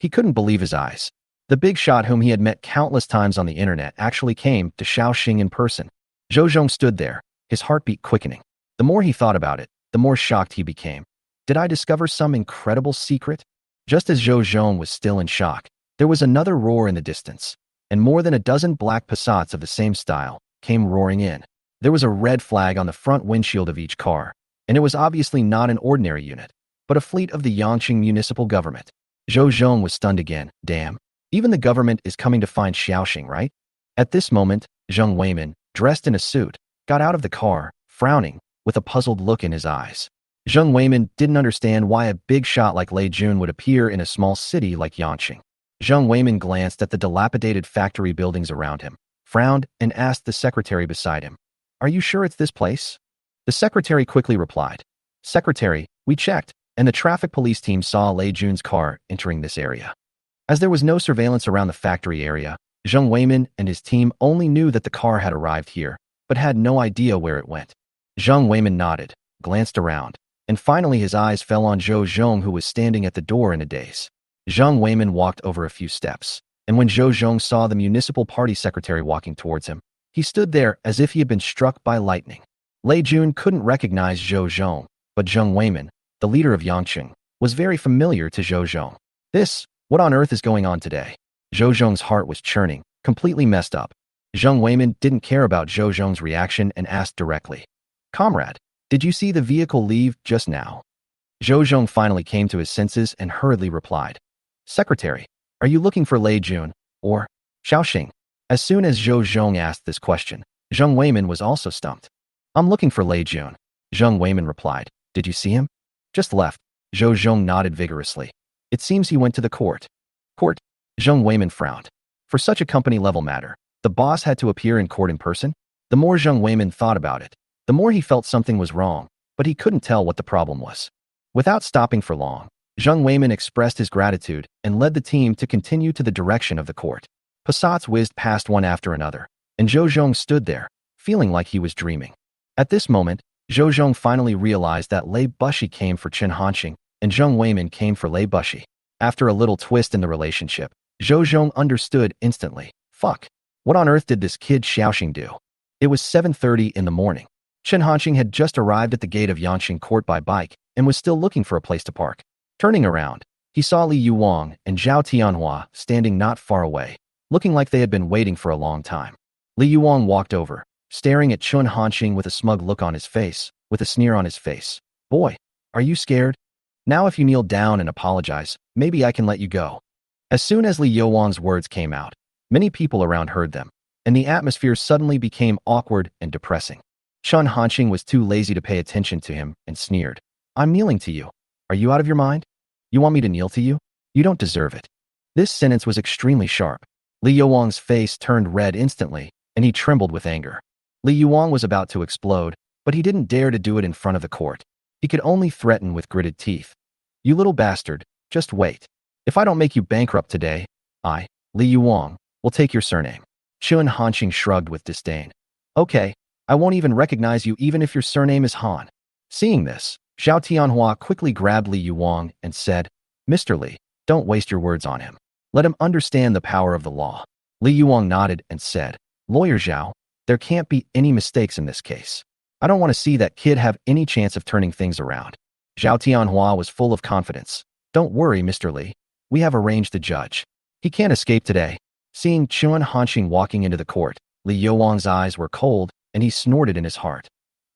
He couldn't believe his eyes. The big shot whom he had met countless times on the internet actually came to Xiaoxing in person. Zhou Zhong stood there, his heartbeat quickening. The more he thought about it, the more shocked he became. Did I discover some incredible secret? Just as Zhou Zhong was still in shock, there was another roar in the distance, and more than a dozen black Passats of the same style came roaring in. There was a red flag on the front windshield of each car, and it was obviously not an ordinary unit, but a fleet of the Yangqing municipal government. Zhou Zhong was stunned again. Damn. Even the government is coming to find Xiaoxing, right? At this moment, Zheng Weimin, dressed in a suit, got out of the car, frowning, with a puzzled look in his eyes. Zheng Weimin didn't understand why a big shot like Lei Jun would appear in a small city like Yangqing. Zheng Weimin glanced at the dilapidated factory buildings around him, frowned, and asked the secretary beside him, "Are you sure it's this place?" The secretary quickly replied, "Secretary, we checked, and the traffic police team saw Lei Jun's car entering this area." As there was no surveillance around the factory area, Zheng Weimin and his team only knew that the car had arrived here, but had no idea where it went. Zheng Weimin nodded, glanced around, and finally his eyes fell on Zhou Zhong, who was standing at the door in a daze. Zheng Weimin walked over a few steps, and when Zhou Zhong saw the municipal party secretary walking towards him, he stood there as if he had been struck by lightning. Lei Jun couldn't recognize Zhou Zhong, but Zheng Weimin, the leader of Yangqing, was very familiar to Zhou Zhong. What on earth is going on today? Zhou Zhong's heart was churning, completely messed up. Zheng Weimin didn't care about Zhou Zhong's reaction and asked directly, "Comrade, did you see the vehicle leave just now?" Zhou Zhong finally came to his senses and hurriedly replied, "Secretary, are you looking for Lei Jun or Xiaoxing?" As soon as Zhou Zhong asked this question, Zheng Weimin was also stumped. "I'm looking for Lei Jun," Zheng Weimin replied. "Did you see him?" "Just left." Zhou Zhong nodded vigorously. "It seems he went to the court." "Court?" Zheng Weimin frowned. For such a company-level matter, the boss had to appear in court in person? The more Zheng Weimin thought about it, the more he felt something was wrong, but he couldn't tell what the problem was. Without stopping for long, Zheng Weimin expressed his gratitude and led the team to continue to the direction of the court. Passats whizzed past one after another, and Zhou Zhong stood there, feeling like he was dreaming. At this moment, Zhou Zhong finally realized that Lei Bushi came for Chen Hanqing, and Zheng Weimin came for Lei Bushi. After a little twist in the relationship, Zhou Zhong understood instantly. Fuck. What on earth did this kid Xiaoxing do? It was 7:30 in the morning. Chen Hanqing had just arrived at the gate of Yanqing Court by bike and was still looking for a place to park. Turning around, he saw Li Yuwang and Zhao Tianhua standing not far away, looking like they had been waiting for a long time. Li Yuwang walked over, staring at Chen Hanqing with a smug look on his face, with a sneer on his face. "Boy, are you scared? Now if you kneel down and apologize, maybe I can let you go." As soon as Li Yuwang's words came out, many people around heard them, and the atmosphere suddenly became awkward and depressing. Chen Hanqing was too lazy to pay attention to him and sneered. "I'm kneeling to you. Are you out of your mind? You want me to kneel to you? You don't deserve it." This sentence was extremely sharp. Li Yuwang's face turned red instantly, and he trembled with anger. Li Yuwang was about to explode, but he didn't dare to do it in front of the court. He could only threaten with gritted teeth. "You little bastard, just wait. If I don't make you bankrupt today, I, Li Yuwang, will take your surname." Chen Hanqing shrugged with disdain. "Okay, I won't even recognize you even if your surname is Han." Seeing this, Zhao Tianhua quickly grabbed Li Yuwang and said, "Mr. Li, don't waste your words on him. Let him understand the power of the law." Li Yuwang nodded and said, "Lawyer Zhao, there can't be any mistakes in this case. I don't want to see that kid have any chance of turning things around." Zhao Tianhua was full of confidence. "Don't worry, Mr. Li. We have arranged the judge. He can't escape today." Seeing Chen Hanqing walking into the court, Li Yuwang's eyes were cold, and he snorted in his heart.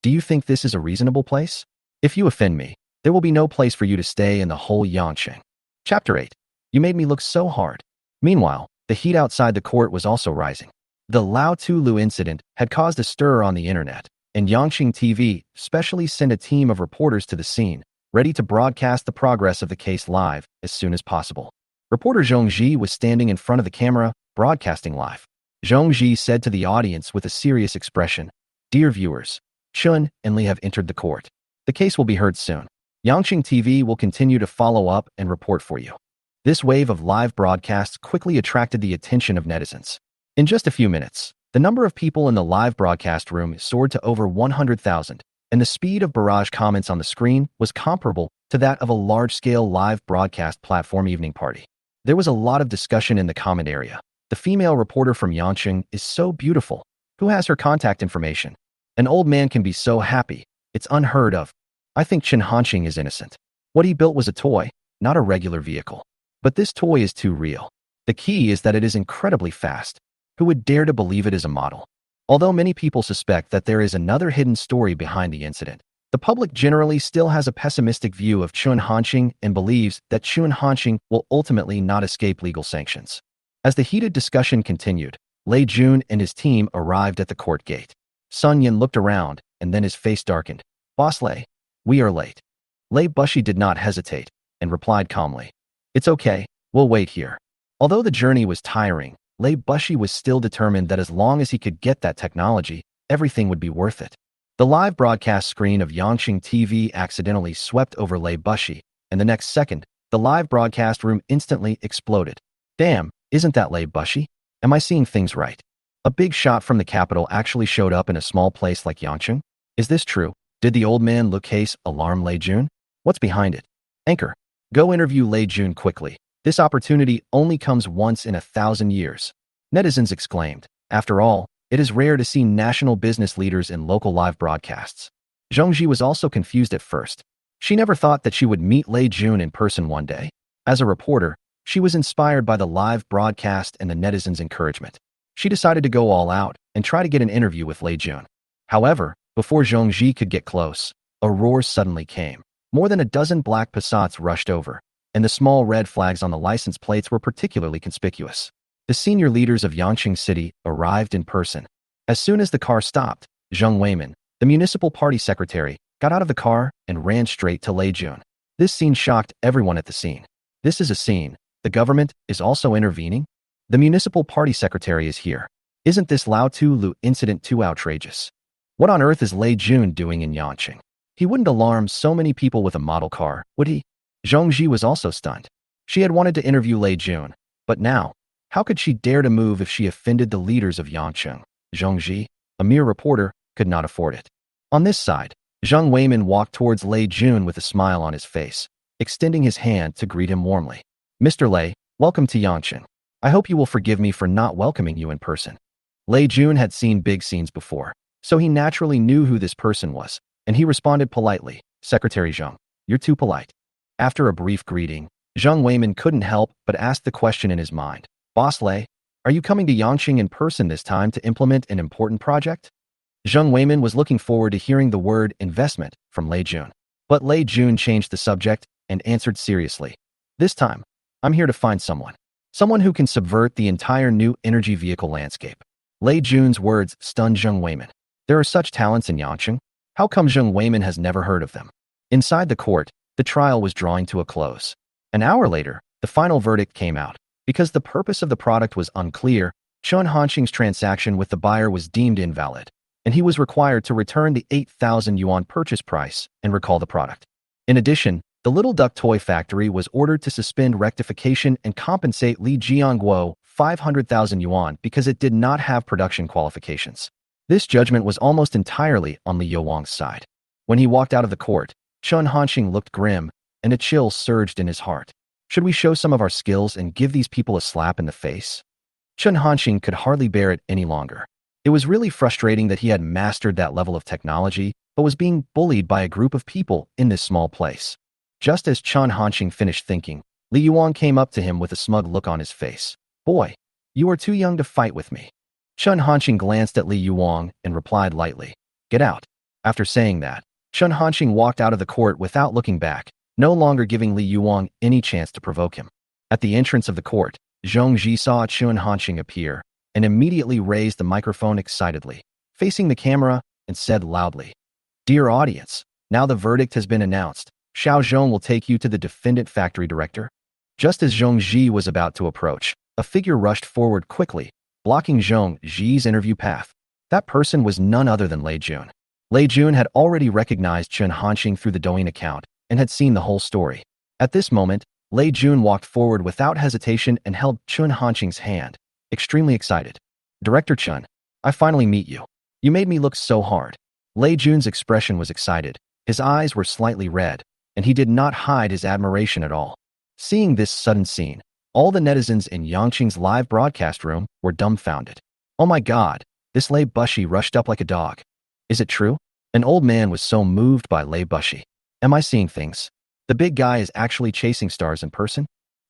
"Do you think this is a reasonable place? If you offend me, there will be no place for you to stay in the whole Yanqing." Chapter 8. You made me look so hard. Meanwhile, the heat outside the court was also rising. The Lao Tulu incident had caused a stir on the internet, and Yanqing TV specially sent a team of reporters to the scene, ready to broadcast the progress of the case live as soon as possible. Reporter Zhong Ji was standing in front of the camera, broadcasting live. Zhong Ji said to the audience with a serious expression, "Dear viewers, Chen and Li have entered the court. The case will be heard soon. Yanqing TV will continue to follow up and report for you." This wave of live broadcasts quickly attracted the attention of netizens. In just a few minutes, the number of people in the live broadcast room soared to over 100,000, and the speed of barrage comments on the screen was comparable to that of a large-scale live broadcast platform evening party. There was a lot of discussion in the comment area. "The female reporter from Yanqing is so beautiful. Who has her contact information? An old man can be so happy. It's unheard of. I think Chen Hanqing is innocent. What he built was a toy, not a regular vehicle. But this toy is too real. The key is that it is incredibly fast. Who would dare to believe it is a model?" Although many people suspect that there is another hidden story behind the incident, the public generally still has a pessimistic view of Chen Hanqing and believes that Chen Hanqing will ultimately not escape legal sanctions. As the heated discussion continued, Lei Jun and his team arrived at the court gate. Sun Yin looked around, and then his face darkened. "Boss Lei, we are late." Lei Bushi did not hesitate, and replied calmly, "It's okay, we'll wait here." Although the journey was tiring, Lei Bushi was still determined that as long as he could get that technology, everything would be worth it. The live broadcast screen of Yanqing TV accidentally swept over Lei Bushi, and the next second, the live broadcast room instantly exploded. "Damn, isn't that Lei Bushi? Am I seeing things right? A big shot from the capital actually showed up in a small place like Yanqing? Is this true? Did the old man look case alarm Lei Jun? What's behind it? Anchor, go interview Lei Jun quickly. This opportunity only comes once in 1,000 years." Netizens exclaimed. After all, it is rare to see national business leaders in local live broadcasts. Zhong Ji was also confused at first. She never thought that she would meet Lei Jun in person one day. As a reporter, she was inspired by the live broadcast and the netizens' encouragement. She decided to go all out and try to get an interview with Lei Jun. However, before Zhong Ji could get close, a roar suddenly came. More than a dozen black Passats rushed over, and the small red flags on the license plates were particularly conspicuous. The senior leaders of Yangqing City arrived in person. As soon as the car stopped, Zheng Weimin, the municipal party secretary, got out of the car and ran straight to Lei Jun. This scene shocked everyone at the scene. This is a scene. The government is also intervening? The municipal party secretary is here. Isn't this Lao Tu Lu incident too outrageous? What on earth is Lei Jun doing in Yangqing? He wouldn't alarm so many people with a model car, would he? Zhong Ji was also stunned. She had wanted to interview Lei Jun, but now, how could she dare to move if she offended the leaders of Yangqing? Zhong Ji, a mere reporter, could not afford it. On this side, Zheng Weimin walked towards Lei Jun with a smile on his face, extending his hand to greet him warmly. Mr. Lei, welcome to Yangqing. I hope you will forgive me for not welcoming you in person. Lei Jun had seen big scenes before, so he naturally knew who this person was, and he responded politely, Secretary Zheng, you're too polite. After a brief greeting, Zheng Weimin couldn't help but ask the question in his mind. Boss Lei, are you coming to Yangqing in person this time to implement an important project? Zheng Weimin was looking forward to hearing the word investment from Lei Jun. But Lei Jun changed the subject and answered seriously. This time, I'm here to find someone. Someone who can subvert the entire new energy vehicle landscape. Lei Jun's words stunned Zheng Weimin. There are such talents in Yangqing. How come Zheng Weimin has never heard of them? Inside the court, the trial was drawing to a close. An hour later, the final verdict came out. Because the purpose of the product was unclear, Chen Hanqing's transaction with the buyer was deemed invalid, and he was required to return the 8,000 yuan purchase price and recall the product. In addition, the Little Duck Toy Factory was ordered to suspend rectification and compensate Li Jiangguo 500,000 yuan because it did not have production qualifications. This judgment was almost entirely on Li Youang's side. When he walked out of the court, Chen Hanqing looked grim, and a chill surged in his heart. Should we show some of our skills and give these people a slap in the face? Chen Hanqing could hardly bear it any longer. It was really frustrating that he had mastered that level of technology, but was being bullied by a group of people in this small place. Just as Chen Hanqing finished thinking, Li Yuang came up to him with a smug look on his face. Boy, you are too young to fight with me. Chen Hanqing glanced at Li Yuang and replied lightly, Get out. After saying that, Chen Hanqing walked out of the court without looking back, no longer giving Li Yuang any chance to provoke him. At the entrance of the court, Zhong Ji saw Chen Hanqing appear and immediately raised the microphone excitedly, facing the camera, and said loudly, Dear audience, now the verdict has been announced. Xiao Zhong will take you to the defendant factory director. Just as Zhong Ji was about to approach, a figure rushed forward quickly, blocking Zhong Ji's interview path. That person was none other than Lei Jun. Lei Jun had already recognized Chen Hanqing through the Douyin account and had seen the whole story. At this moment, Lei Jun walked forward without hesitation and held Chen Hanqing's hand, extremely excited. Director Chen, I finally meet you. You made me look so hard. Lei Jun's expression was excited. His eyes were slightly red, and he did not hide his admiration at all. Seeing this sudden scene, all the netizens in Yangqing's live broadcast room were dumbfounded. Oh my god, this Lei Bushi rushed up like a dog. Is it true? An old man was so moved by Lei Bushi. Am I seeing things? The big guy is actually chasing stars in person?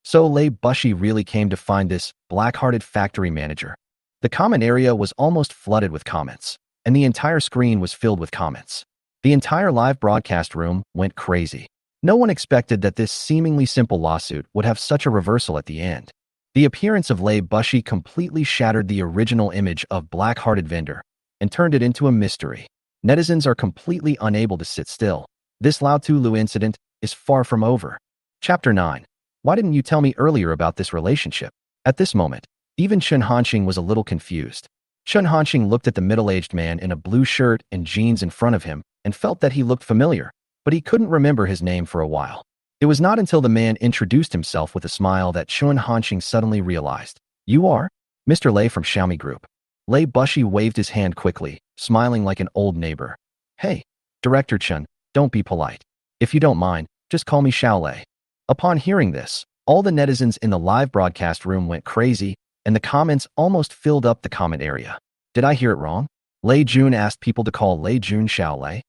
So Lei Bushi really came to find this black-hearted factory manager. The comment area was almost flooded with comments, and the entire screen was filled with comments. The entire live broadcast room went crazy. No one expected that this seemingly simple lawsuit would have such a reversal at the end. The appearance of Lei Bushi completely shattered the original image of black-hearted vendor and turned it into a mystery. Netizens are completely unable to sit still. This Lao Tu Lu incident is far from over. Chapter 9. Why didn't you tell me earlier about this relationship? At this moment, even Chen Hanqing was a little confused. Chen Hanqing looked at the middle-aged man in a blue shirt and jeans in front of him and felt that he looked familiar, but he couldn't remember his name for a while. It was not until the man introduced himself with a smile that Chen Hanqing suddenly realized. You are? Mr. Lei from Xiaomi Group. Lei Bushi waved his hand quickly, smiling like an old neighbor. Hey, Director Chen, don't be polite. If you don't mind, just call me Xiao Lei. Upon hearing this, all the netizens in the live broadcast room went crazy, and the comments almost filled up the comment area. Did I hear it wrong? Lei Jun asked people to call Lei Jun Xiao Lei.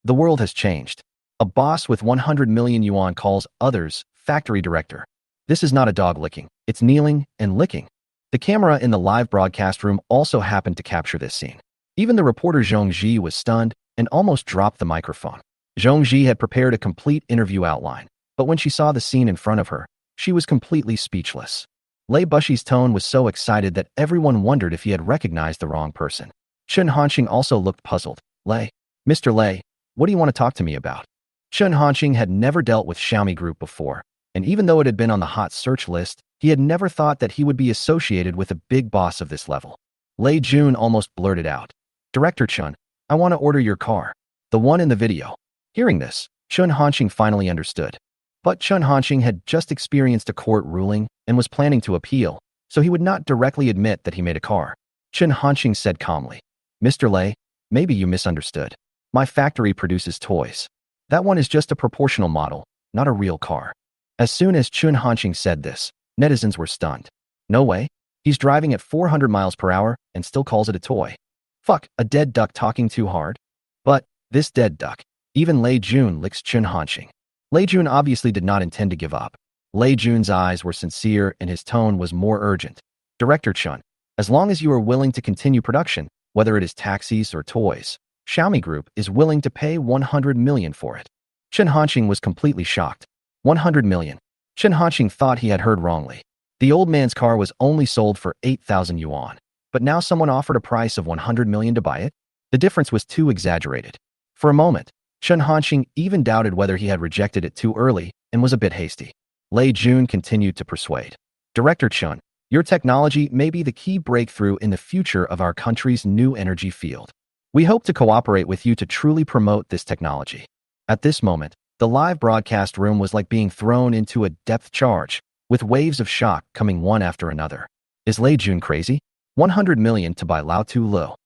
The world has changed. A boss with 100 million yuan calls others factory director. This is not a dog licking, it's kneeling and licking. The camera in the live broadcast room also happened to capture this scene. Even the reporter Zhong Ji was stunned and almost dropped the microphone. Zhong Ji had prepared a complete interview outline, but when she saw the scene in front of her, she was completely speechless. Lei Bushi's tone was so excited that everyone wondered if he had recognized the wrong person. Chen Hanqing also looked puzzled. Mr. Lei, what do you want to talk to me about? Chen Hanqing had never dealt with Xiaomi Group before, and even though it had been on the hot search list, he had never thought that he would be associated with a big boss of this level. Lei Jun almost blurted out, Director Chen, I want to order your car. The one in the video. Hearing this, Chen Hanqing finally understood. But Chen Hanqing had just experienced a court ruling and was planning to appeal, so he would not directly admit that he made a car. Chen Hanqing said calmly, Mr. Lei, maybe you misunderstood. My factory produces toys. That one is just a proportional model, not a real car. As soon as Chen Hanqing said this, netizens were stunned. No way. He's driving at 400 miles per hour and still calls it a toy. Fuck, a dead duck talking too hard? But, this dead duck. Even Lei Jun licks Chen Hanqing. Lei Jun obviously did not intend to give up. Lei Jun's eyes were sincere and his tone was more urgent. Director Chen, as long as you are willing to continue production, whether it is taxis or toys, Xiaomi Group is willing to pay 100 million for it. Chen Hanqing was completely shocked. 100 million. Chen Hanqing thought he had heard wrongly. The old man's car was only sold for 8,000 yuan, but now someone offered a price of 100 million to buy it? The difference was too exaggerated. For a moment, Chen Hanqing even doubted whether he had rejected it too early and was a bit hasty. Lei Jun continued to persuade. Director Chen, your technology may be the key breakthrough in the future of our country's new energy field. We hope to cooperate with you to truly promote this technology. At this moment, the live broadcast room was like being thrown into a depth charge, with waves of shock coming one after another. Is Lei Jun crazy? 100 million to buy Lao Tu Lo.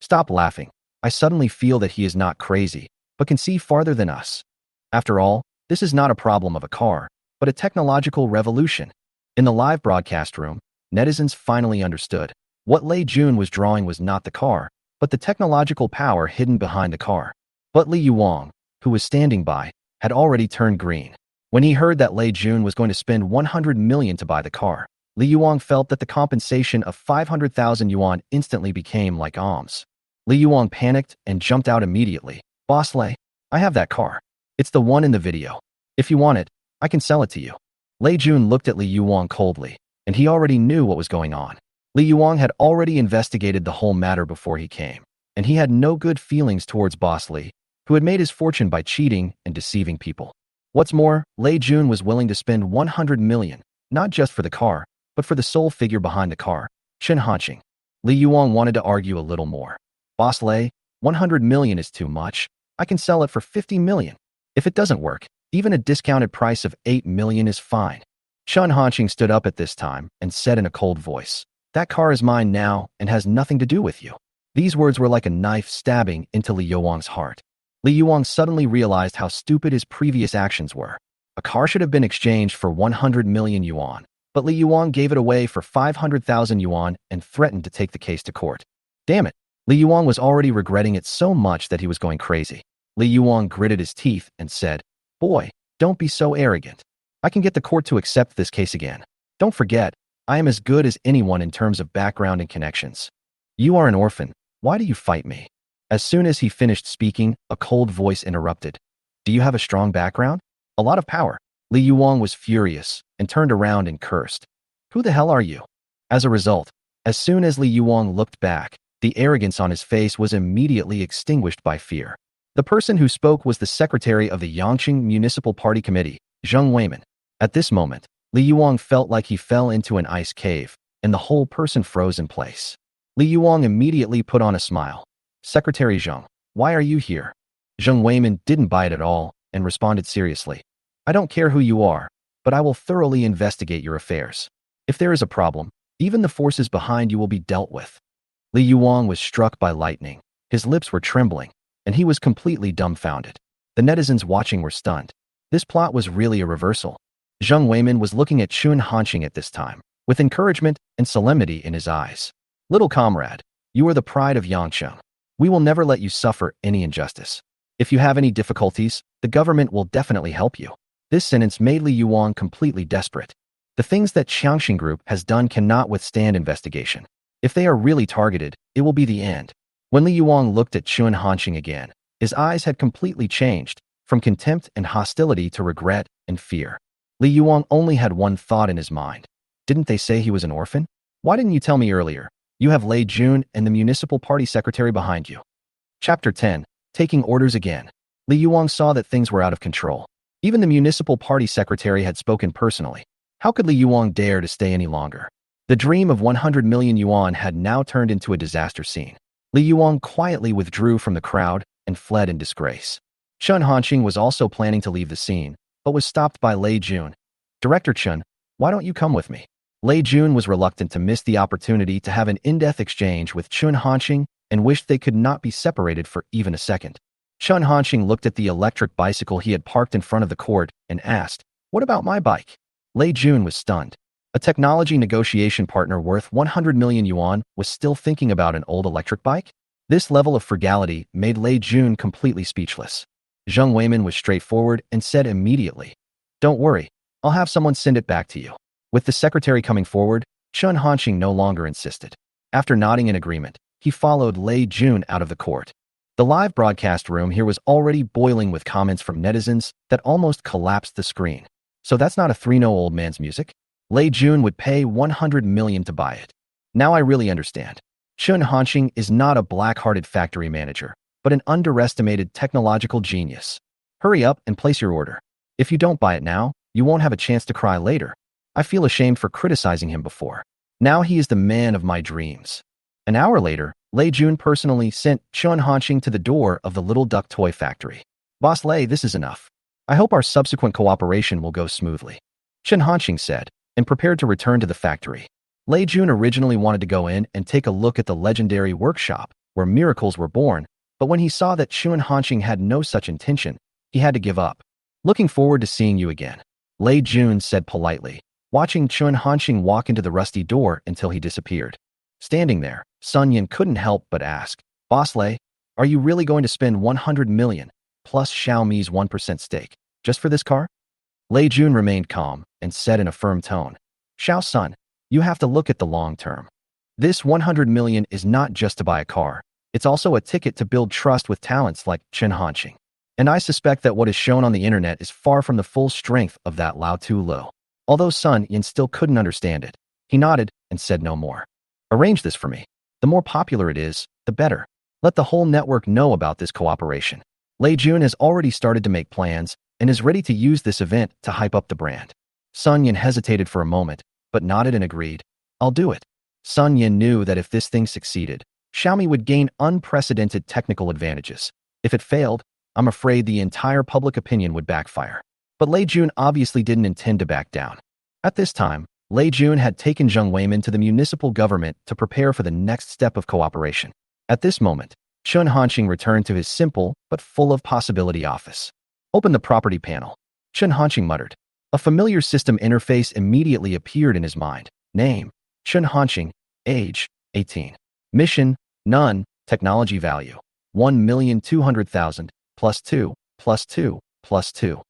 Stop laughing. I suddenly feel that he is not crazy, but can see farther than us. After all, this is not a problem of a car, but a technological revolution. In the live broadcast room, netizens finally understood. What Lei Jun was drawing was not the car, but the technological power hidden behind the car. But Li Yuang, who was standing by, had already turned green. When he heard that Lei Jun was going to spend 100 million to buy the car, Li Yuang felt that the compensation of 500,000 yuan instantly became like alms. Li Yuang panicked and jumped out immediately. Boss Lei, I have that car. It's the one in the video. If you want it, I can sell it to you. Lei Jun looked at Li Yuang coldly, and he already knew what was going on. Li Yuang had already investigated the whole matter before he came, and he had no good feelings towards Boss Li, who had made his fortune by cheating and deceiving people. What's more, Lei Jun was willing to spend 100 million, not just for the car, but for the sole figure behind the car, Chen Hanqing. Li Yuang wanted to argue a little more. Boss Lei, 100 million is too much. I can sell it for 50 million. If it doesn't work, even a discounted price of 8 million is fine. Chen Hanqing stood up at this time and said in a cold voice, that car is mine now and has nothing to do with you. These words were like a knife stabbing into Li Yuang's heart. Li Yuang suddenly realized how stupid his previous actions were. A car should have been exchanged for 100 million yuan, but Li Yuang gave it away for 500,000 yuan and threatened to take the case to court. Damn it! Li Yuang was already regretting it so much that he was going crazy. Li Yuang gritted his teeth and said, Boy, don't be so arrogant. I can get the court to accept this case again. Don't forget, I am as good as anyone in terms of background and connections. You are an orphan. Why do you fight me? As soon as he finished speaking, a cold voice interrupted. Do you have a strong background? A lot of power. Li Yuang was furious and turned around and cursed. Who the hell are you? As a result, as soon as Li Yuang looked back, the arrogance on his face was immediately extinguished by fear. The person who spoke was the secretary of the Yangqing Municipal Party Committee, Zheng Weimin. At this moment, Li Yuang felt like he fell into an ice cave, and the whole person froze in place. Li Yuang immediately put on a smile. Secretary Zheng, why are you here? Zheng Weimin didn't buy it at all and responded seriously. I don't care who you are, but I will thoroughly investigate your affairs. If there is a problem, even the forces behind you will be dealt with. Li Yuang was struck by lightning. His lips were trembling, and he was completely dumbfounded. The netizens watching were stunned. This plot was really a reversal. Zheng Weimin was looking at Chen Hanqing at this time, with encouragement and solemnity in his eyes. Little comrade, you are the pride of Yangcheng. We will never let you suffer any injustice. If you have any difficulties, the government will definitely help you. This sentence made Li Yuang completely desperate. The things that Xiangxing Group has done cannot withstand investigation. If they are really targeted, it will be the end. When Li Yuang looked at Chun Hanxing again, his eyes had completely changed, from contempt and hostility to regret and fear. Li Yuang only had one thought in his mind. Didn't they say he was an orphan? Why didn't you tell me earlier? You have Lei Jun and the municipal party secretary behind you. Chapter 10. Taking orders again. Li Yuang saw that things were out of control. Even the municipal party secretary had spoken personally. How could Li Yuang dare to stay any longer? The dream of 100 million yuan had now turned into a disaster scene. Li Yuang quietly withdrew from the crowd and fled in disgrace. Chun Hanxing was also planning to leave the scene, but was stopped by Lei Jun. Director Chun, why don't you come with me? Lei Jun was reluctant to miss the opportunity to have an in-depth exchange with Chun Hanxing and wished they could not be separated for even a second. Chun Hanxing looked at the electric bicycle he had parked in front of the court and asked, "What about my bike?" Lei Jun was stunned. A technology negotiation partner worth 100 million yuan was still thinking about an old electric bike? This level of frugality made Lei Jun completely speechless. Zheng Weimin was straightforward and said immediately, "Don't worry, I'll have someone send it back to you." With the secretary coming forward, Chun Hanxing no longer insisted. After nodding in agreement, he followed Lei Jun out of the court. The live broadcast room here was already boiling with comments from netizens that almost collapsed the screen. So that's not a 3-no-old man's music? Lei Jun would pay 100 million to buy it. Now I really understand. Chun Hanxing is not a black-hearted factory manager, but an underestimated technological genius. Hurry up and place your order. If you don't buy it now, you won't have a chance to cry later. I feel ashamed for criticizing him before. Now he is the man of my dreams. An hour later, Lei Jun personally sent Chun Hanxing to the door of the Little Duck toy factory. "Boss Lei, this is enough. I hope our subsequent cooperation will go smoothly," Chun Hanxing said, and prepared to return to the factory. Lei Jun originally wanted to go in and take a look at the legendary workshop where miracles were born, but when he saw that Chun Hanxing had no such intention, he had to give up. "Looking forward to seeing you again," Lei Jun said politely, watching Chun Hanxing walk into the rusty door until he disappeared. Standing there, Sun Yan couldn't help but ask, "Boss Lei, are you really going to spend 100 million plus Xiaomi's 1% stake just for this car?" Lei Jun remained calm and said in a firm tone, "Xiao Sun, you have to look at the long term. This 100 million is not just to buy a car. It's also a ticket to build trust with talents like Chun Hanxing. And I suspect that what is shown on the internet is far from the full strength of that Lao Tu Lo." Although Sun Yan still couldn't understand it, he nodded and said no more. "Arrange this for me. The more popular it is, the better. Let the whole network know about this cooperation." Lei Jun has already started to make plans and is ready to use this event to hype up the brand. Sun Yan hesitated for a moment, but nodded and agreed. "I'll do it." Sun Yan knew that if this thing succeeded, Xiaomi would gain unprecedented technical advantages. If it failed, I'm afraid the entire public opinion would backfire. But Lei Jun obviously didn't intend to back down. At this time, Lei Jun had taken Zheng Weimin to the municipal government to prepare for the next step of cooperation. At this moment, Chun Hanxing returned to his simple but full of possibility office. "Open the property panel," Chun Hanxing muttered. A familiar system interface immediately appeared in his mind. Name, Chun Hanxing. Age, 18. Mission, none. Technology value, 1,200,000, +2, +2, +2.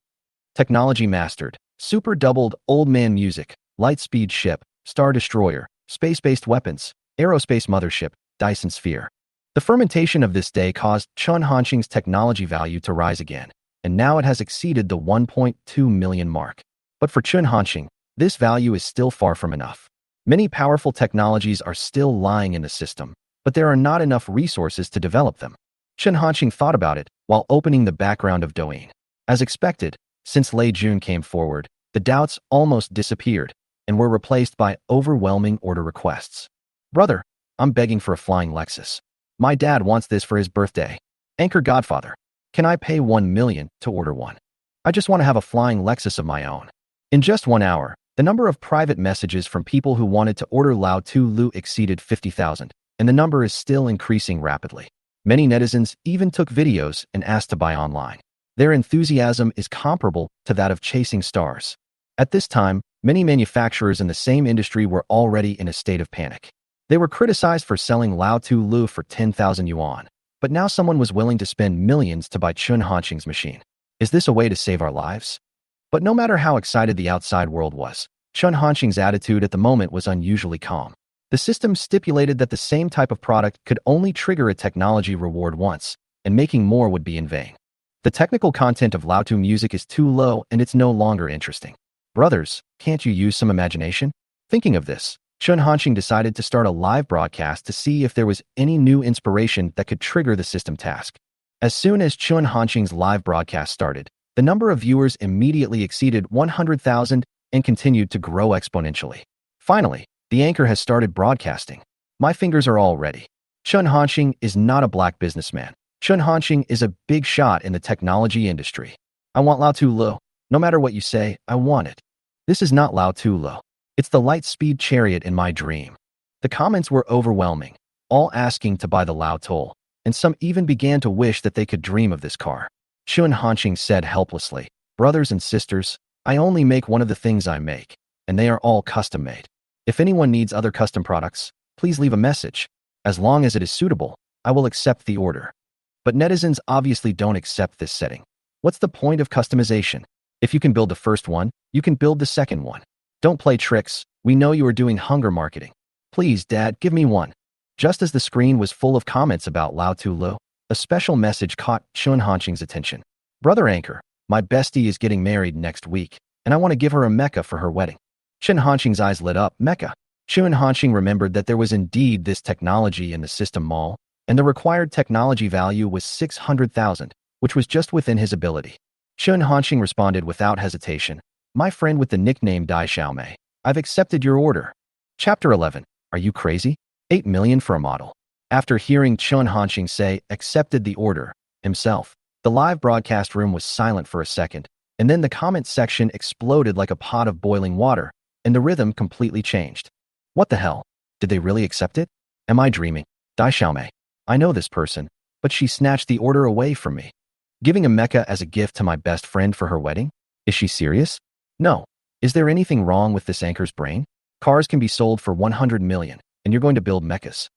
Technology mastered, super doubled old man music, light-speed ship, star destroyer, space-based weapons, aerospace mothership, Dyson sphere. The fermentation of this day caused Chun Hanxing's technology value to rise again, and now it has exceeded the 1.2 million mark. But for Chun Hanxing, this value is still far from enough. Many powerful technologies are still lying in the system, but there are not enough resources to develop them. Chun Hanxing thought about it while opening the background of Douyin. As expected, since Lei Jun came forward, the doubts almost disappeared and were replaced by overwhelming order requests. "Brother, I'm begging for a flying Lexus. My dad wants this for his birthday. Anchor Godfather, can I pay 1 million to order one? I just want to have a flying Lexus of my own." In just 1 hour, the number of private messages from people who wanted to order Lao Tu Lu exceeded 50,000, and the number is still increasing rapidly. Many netizens even took videos and asked to buy online. Their enthusiasm is comparable to that of chasing stars. At this time, many manufacturers in the same industry were already in a state of panic. They were criticized for selling Lao Tu Lu for 10,000 yuan. But now someone was willing to spend millions to buy Chun Hanqing's machine. Is this a way to save our lives? But no matter how excited the outside world was, Chun Hanqing's attitude at the moment was unusually calm. The system stipulated that the same type of product could only trigger a technology reward once, and making more would be in vain. The technical content of Lao Tu music is too low and it's no longer interesting. Brothers, can't you use some imagination? Thinking of this, Chun Hanqing decided to start a live broadcast to see if there was any new inspiration that could trigger the system task. As soon as Chun Hanqing's live broadcast started, the number of viewers immediately exceeded 100,000 and continued to grow exponentially. Finally, the anchor has started broadcasting. My fingers are all ready. Chun Hanqing is not a black businessman. Chun Hanqing is a big shot in the technology industry. I want Lao Tu Lo. No matter what you say, I want it. This is not Lao Tu Lo. It's the light-speed chariot in my dream. The comments were overwhelming, all asking to buy the Lao Tu, and some even began to wish that they could dream of this car. Chun Hanqing said helplessly, "Brothers and sisters, I only make one of the things I make, and they are all custom-made. If anyone needs other custom products, please leave a message. As long as it is suitable, I will accept the order." But netizens obviously don't accept this setting. What's the point of customization? If you can build the first one, you can build the second one. Don't play tricks. We know you are doing hunger marketing. Please, Dad, give me one. Just as the screen was full of comments about Lao Tu Lo, a special message caught Chun Hanqing's attention. "Brother Anchor, my bestie is getting married next week, and I want to give her a Mecca for her wedding." Chun Hanqing's eyes lit up. Mecca. Chun Hanqing remembered that there was indeed this technology in the system mall, and the required technology value was 600,000, which was just within his ability. Chun Hanqing responded without hesitation, "My friend with the nickname Dai Xiaomei, I've accepted your order." Chapter 11. Are you crazy? 8 million for a model. After hearing Chun Hanqing say, accepted the order, himself, the live broadcast room was silent for a second, and then the comment section exploded like a pot of boiling water, and the rhythm completely changed. What the hell? Did they really accept it? Am I dreaming? Dai Xiaomei. I know this person, but she snatched the order away from me. Giving a Mecca as a gift to my best friend for her wedding? Is she serious? No. Is there anything wrong with this anchor's brain? Cars can be sold for 100 million, and you're going to build Meccas.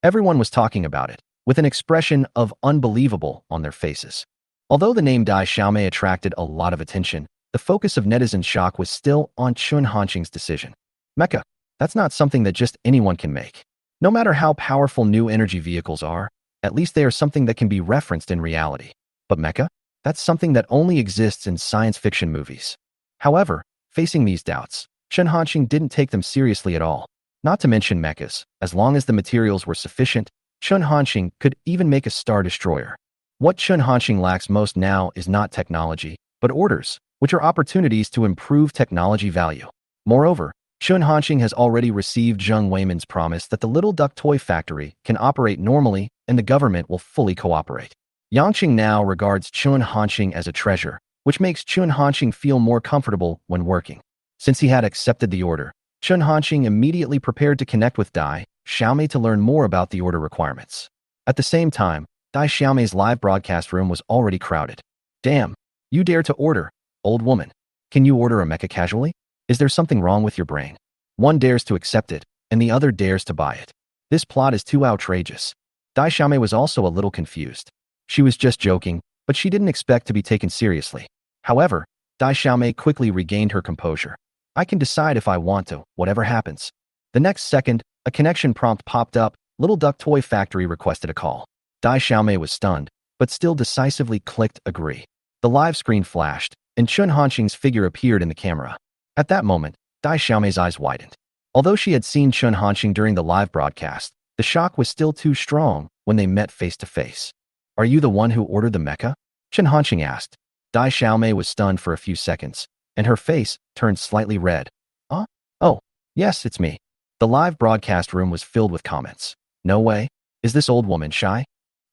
Everyone was talking about it, with an expression of unbelievable on their faces. Although the name Dai Xiaomei attracted a lot of attention, the focus of netizens' shock was still on Chun Hanqing's decision. Mecca, that's not something that just anyone can make. No matter how powerful new energy vehicles are, at least they are something that can be referenced in reality. But Mecca? That's something that only exists in science fiction movies. However, facing these doubts, Chun Hanqing didn't take them seriously at all. Not to mention Mechas, as long as the materials were sufficient, Chun Hanqing could even make a Star Destroyer. What Chun Hanqing lacks most now is not technology, but orders, which are opportunities to improve technology value. Moreover, Chun Hanqing has already received Zheng Weiman's promise that the Little Duck Toy Factory can operate normally and the government will fully cooperate. Yangqing now regards Chun Hanqing as a treasure, which makes Chun Hanqing feel more comfortable when working. Since he had accepted the order, Chun Hanqing immediately prepared to connect with Dai Xiaomei to learn more about the order requirements. At the same time, Dai Xiaomei's live broadcast room was already crowded. Damn, you dare to order, old woman. Can you order a mecha casually? Is there something wrong with your brain? One dares to accept it, and the other dares to buy it. This plot is too outrageous. Dai Xiaomei was also a little confused. She was just joking, but she didn't expect to be taken seriously. However, Dai Xiaomei quickly regained her composure. I can decide if I want to, whatever happens. The next second, a connection prompt popped up. Little Duck Toy Factory requested a call. Dai Xiaomei was stunned, but still decisively clicked agree. The live screen flashed, and Chun Hanqing's figure appeared in the camera. At that moment, Dai Xiaomei's eyes widened. Although she had seen Chun Hanqing during the live broadcast, the shock was still too strong when they met face to face. Are you the one who ordered the mecha? Chun Hanqing asked. Dai Xiaomei was stunned for a few seconds, and her face turned slightly red. Huh? Oh, yes, it's me. The live broadcast room was filled with comments. No way. Is this old woman shy?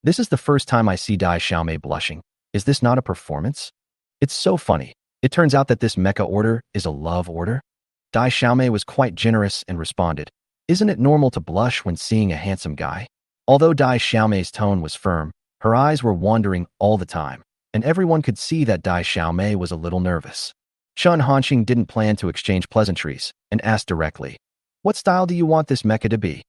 This is the first time I see Dai Xiaomei blushing. Is this not a performance? It's so funny. It turns out that this mecha order is a love order. Dai Xiaomei was quite generous and responded, isn't it normal to blush when seeing a handsome guy? Although Dai Xiaomei's tone was firm, her eyes were wandering all the time, and everyone could see that Dai Xiaomei was a little nervous. Chun Hanqing didn't plan to exchange pleasantries and asked directly, what style do you want this mecha to be?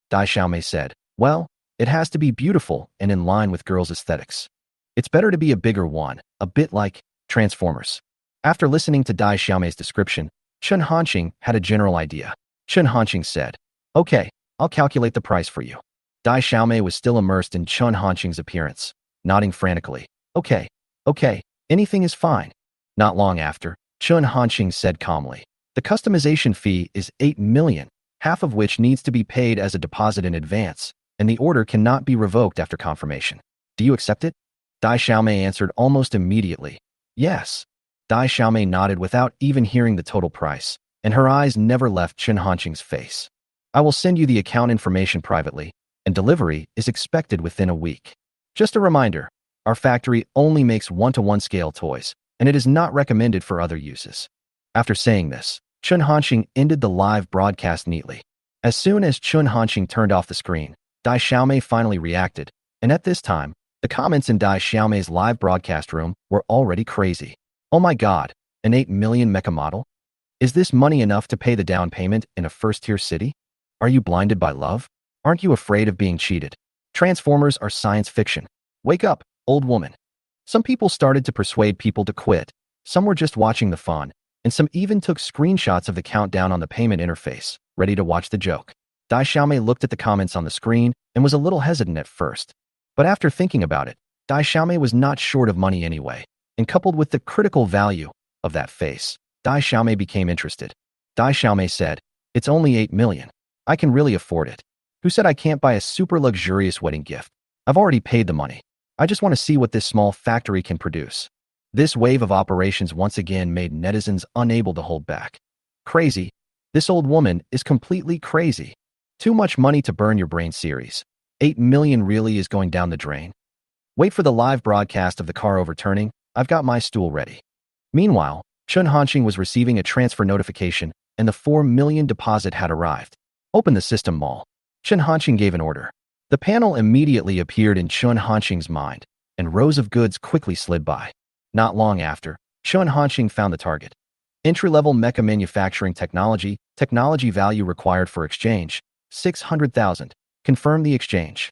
Dai Xiaomei said, well, It has to be beautiful and in line with girls' aesthetics. It's better to be a bigger one, a bit like Transformers. After listening to Dai Xiaomei's description, Chen Hanqing had a general idea. Chen Hanqing said, "Okay, I'll calculate the price for you." Dai Xiaomei was still immersed in Chen Hanqing's appearance, nodding frantically. Okay, anything is fine." Not long after, Chen Hanqing said calmly, "The customization fee is 8 million, half of which needs to be paid as a deposit in advance, and the order cannot be revoked after confirmation. Do you accept it?" Dai Xiaomei answered almost immediately, "Yes." Dai Xiaomei nodded without even hearing the total price, and her eyes never left Chen Hanqing's face. "I will send you the account information privately, and delivery is expected within a week. Just a reminder, our factory only makes 1-to-1 scale toys, and it is not recommended for other uses." After saying this, Chen Hanqing ended the live broadcast neatly. As soon as Chen Hanqing turned off the screen, Dai Xiaomei finally reacted, and at this time, the comments in Dai Xiaomei's live broadcast room were already crazy. "Oh my god, an 8 million mecha model? Is this money enough to pay the down payment in a first-tier city? Are you blinded by love? Aren't you afraid of being cheated? Transformers are science fiction. Wake up, old woman." Some people started to persuade people to quit, some were just watching the fun, and some even took screenshots of the countdown on the payment interface, ready to watch the joke. Dai Xiaomei looked at the comments on the screen and was a little hesitant at first. But after thinking about it, Dai Xiaomei was not short of money anyway, and coupled with the critical value of that face, Dai Xiaomei became interested. Dai Xiaomei said, "It's only 8 million. I can really afford it. Who said I can't buy a super luxurious wedding gift? I've already paid the money. I just want to see what this small factory can produce." This wave of operations once again made netizens unable to hold back. "Crazy. This old woman is completely crazy. Too much money to burn your brain series. 8 million really is going down the drain. Wait for the live broadcast of the car overturning. I've got my stool ready." Meanwhile, Chen Hanqing was receiving a transfer notification, and the 4 million deposit had arrived. "Open the system mall." Chen Hanqing gave an order. The panel immediately appeared in Chen Hanqing's mind, and rows of goods quickly slid by. Not long after, Chen Hanqing found the target. Entry-level mecha manufacturing technology value required for exchange, 600,000. Confirm the exchange.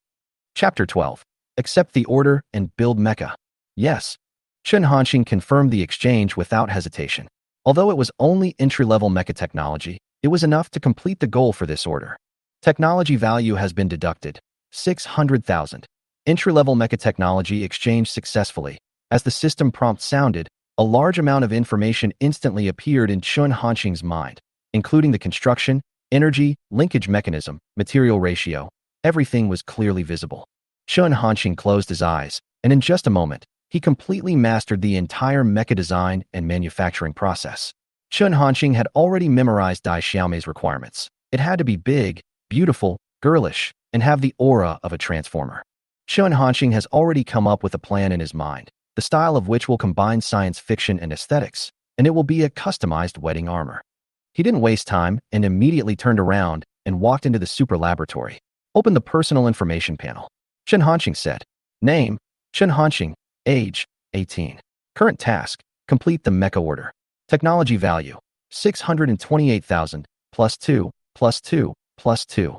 Chapter 12. Accept the order and build mecha. Yes. Chen Hanqing confirmed the exchange without hesitation. Although it was only entry-level mecha technology, it was enough to complete the goal for this order. Technology value has been deducted, 600,000. Entry-level mecha technology exchanged successfully. As the system prompt sounded, a large amount of information instantly appeared in Chen Hanqing's mind, including the construction, energy, linkage mechanism, material ratio. Everything was clearly visible. Chen Hanqing closed his eyes, and in just a moment, he completely mastered the entire mecha design and manufacturing process. Chen Hanqing had already memorized Dai Xiaomei's requirements. It had to be big, beautiful, girlish, and have the aura of a transformer. Chen Hanqing has already come up with a plan in his mind, the style of which will combine science fiction and aesthetics, and it will be a customized wedding armor. He didn't waste time and immediately turned around and walked into the super laboratory. "Open the personal information panel." Chen Hanqing said. Name, Chen Hanqing. Age, 18. Current task, complete the mecha order. Technology value, 628,000, +2, +2, +2.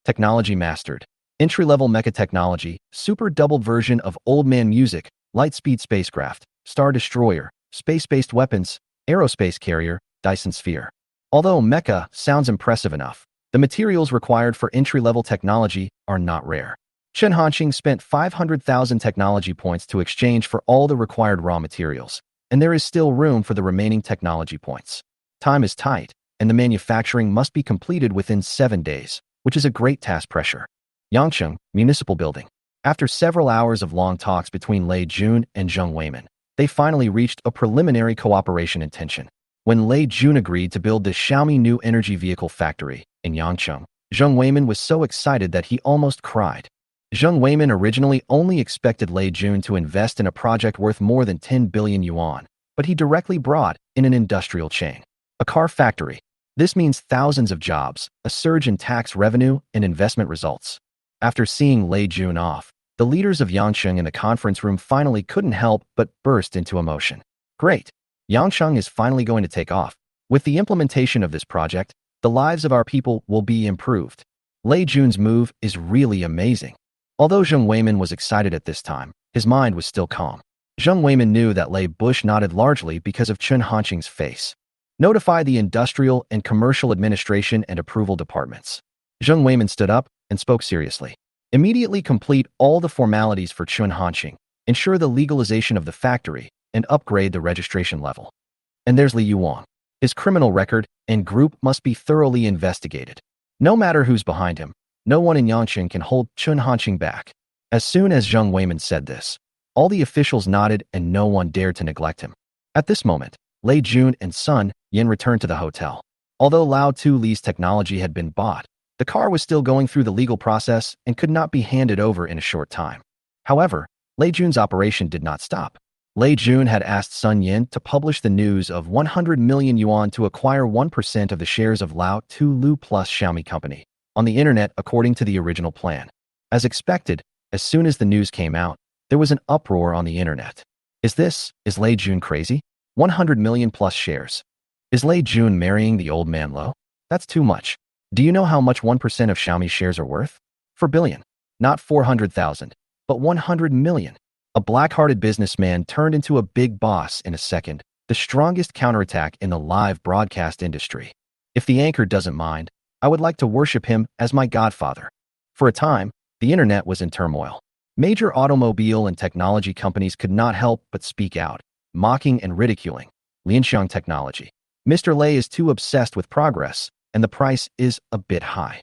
Technology mastered. Entry-level mecha technology, super doubled version of Old Man Music, Lightspeed spacecraft, Star Destroyer, space-based weapons, aerospace carrier, Dyson Sphere. Although mecha sounds impressive enough, the materials required for entry-level technology are not rare. Chen Hanqing spent 500,000 technology points to exchange for all the required raw materials, and there is still room for the remaining technology points. Time is tight, and the manufacturing must be completed within 7 days, which is a great task pressure. Yangcheng Municipal Building. After several hours of long talks between Lei Jun and Zheng Weimin, they finally reached a preliminary cooperation intention. When Lei Jun agreed to build the Xiaomi New Energy Vehicle Factory in Yangcheng, Zheng Weimin was so excited that he almost cried. Zheng Weimin originally only expected Lei Jun to invest in a project worth more than 10 billion yuan, but he directly brought in an industrial chain, a car factory. This means thousands of jobs, a surge in tax revenue, and investment results. After seeing Lei Jun off, the leaders of Yangcheng in the conference room finally couldn't help but burst into emotion. Great! Yangcheng is finally going to take off. With the implementation of this project, the lives of our people will be improved. Lei Jun's move is really amazing. Although Zheng Weimin was excited at this time, his mind was still calm. Zheng Weimin knew that Lei Bush nodded largely because of Chen Hanqing's face. Notify the Industrial and Commercial Administration and Approval Departments. Zheng Weimin stood up and spoke seriously. Immediately complete all the formalities for Chen Hanqing, ensure the legalization of the factory, and upgrade the registration level. And there's Li Yuang. His criminal record and group must be thoroughly investigated. No matter who's behind him, no one in Yangqing can hold Chen Hanqing back. As soon as Zheng Weimin said this, all the officials nodded and no one dared to neglect him. At this moment, Lei Jun and Sun Yin returned to the hotel. Although Lao Tu Li's technology had been bought, the car was still going through the legal process and could not be handed over in a short time. However, Lei Jun's operation did not stop. Lei Jun had asked Sun Yin to publish the news of 100 million yuan to acquire 1% of the shares of Lao Tu Lu plus Xiaomi Company on the internet according to the original plan. As expected, as soon as the news came out, there was an uproar on the internet. Is Lei Jun crazy? 100 million plus shares. Is Lei Jun marrying the old man Lo? That's too much. Do you know how much 1% of Xiaomi shares are worth? 4 billion. Not 400,000, but 100 million. A black-hearted businessman turned into a big boss in a second, the strongest counterattack in the live broadcast industry. If the anchor doesn't mind, I would like to worship him as my godfather. For a time, the internet was in turmoil. Major automobile and technology companies could not help but speak out, mocking and ridiculing Lianxiang Technology. Mr. Lei is too obsessed with progress, and the price is a bit high.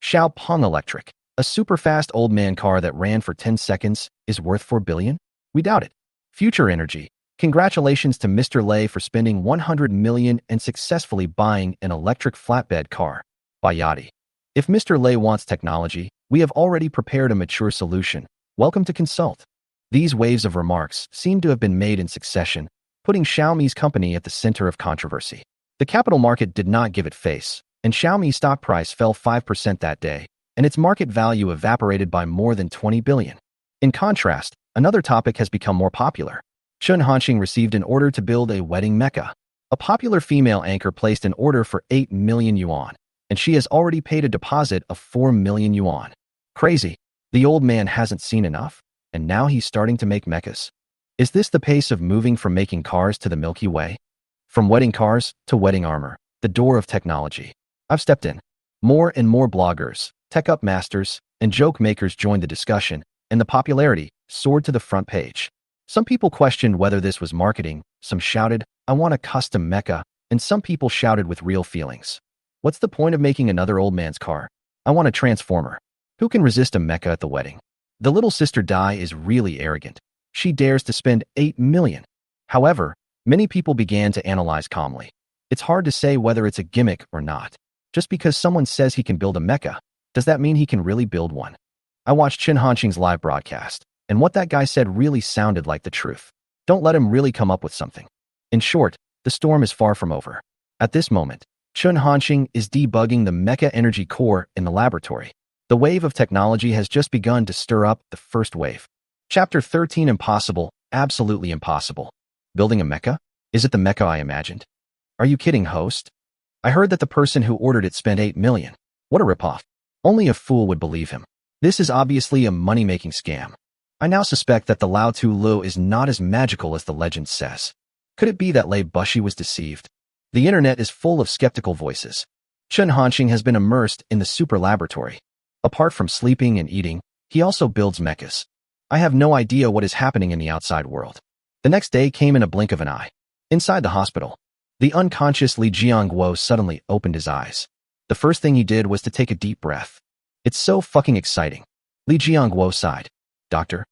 Xiaopeng Electric, a super-fast old man car that ran for 10 seconds, is worth 4 billion? We doubt it. Future Energy, congratulations to Mr. Lei for spending 100 million and successfully buying an electric flatbed car. Bayati. If Mr. Lei wants technology, we have already prepared a mature solution. Welcome to consult. These waves of remarks seem to have been made in succession, putting Xiaomi's company at the center of controversy. The capital market did not give it face, and Xiaomi's stock price fell 5% that day, and its market value evaporated by more than 20 billion. In contrast, another topic has become more popular. Chen Hanqing received an order to build a wedding mecca. A popular female anchor placed an order for 8 million yuan, and she has already paid a deposit of 4 million yuan. Crazy. The old man hasn't seen enough, and now he's starting to make mechas. Is this the pace of moving from making cars to the Milky Way? From wedding cars to wedding armor, the door of technology. I've stepped in. More and more bloggers, tech-up masters, and joke makers joined the discussion, and the popularity soared to the front page. Some people questioned whether this was marketing, some shouted, I want a custom mecha, and some people shouted with real feelings. What's the point of making another old man's car? I want a transformer. Who can resist a mecha at the wedding? The little sister Dai is really arrogant. She dares to spend 8 million. However, many people began to analyze calmly. It's hard to say whether it's a gimmick or not. Just because someone says he can build a mecha, does that mean he can really build one? I watched Chen Hanqing's live broadcast, and what that guy said really sounded like the truth. Don't let him really come up with something. In short, the storm is far from over. At this moment, Chen Hanqing is debugging the mecha energy core in the laboratory. The wave of technology has just begun to stir up the first wave. Chapter 13 Impossible, absolutely impossible. Building a mecha? Is it the mecha I imagined? Are you kidding, host? I heard that the person who ordered it spent 8 million. What a ripoff. Only a fool would believe him. This is obviously a money-making scam. I now suspect that the Lao Tu Lu is not as magical as the legend says. Could it be that Lei Bushi was deceived? The internet is full of skeptical voices. Chen Hanqing has been immersed in the super laboratory. Apart from sleeping and eating, he also builds mechas. I have no idea what is happening in the outside world. The next day came in a blink of an eye. Inside the hospital, the unconscious Li Jiangguo suddenly opened his eyes. The first thing he did was to take a deep breath. It's so fucking exciting. Li Jiangguo sighed. Doctor?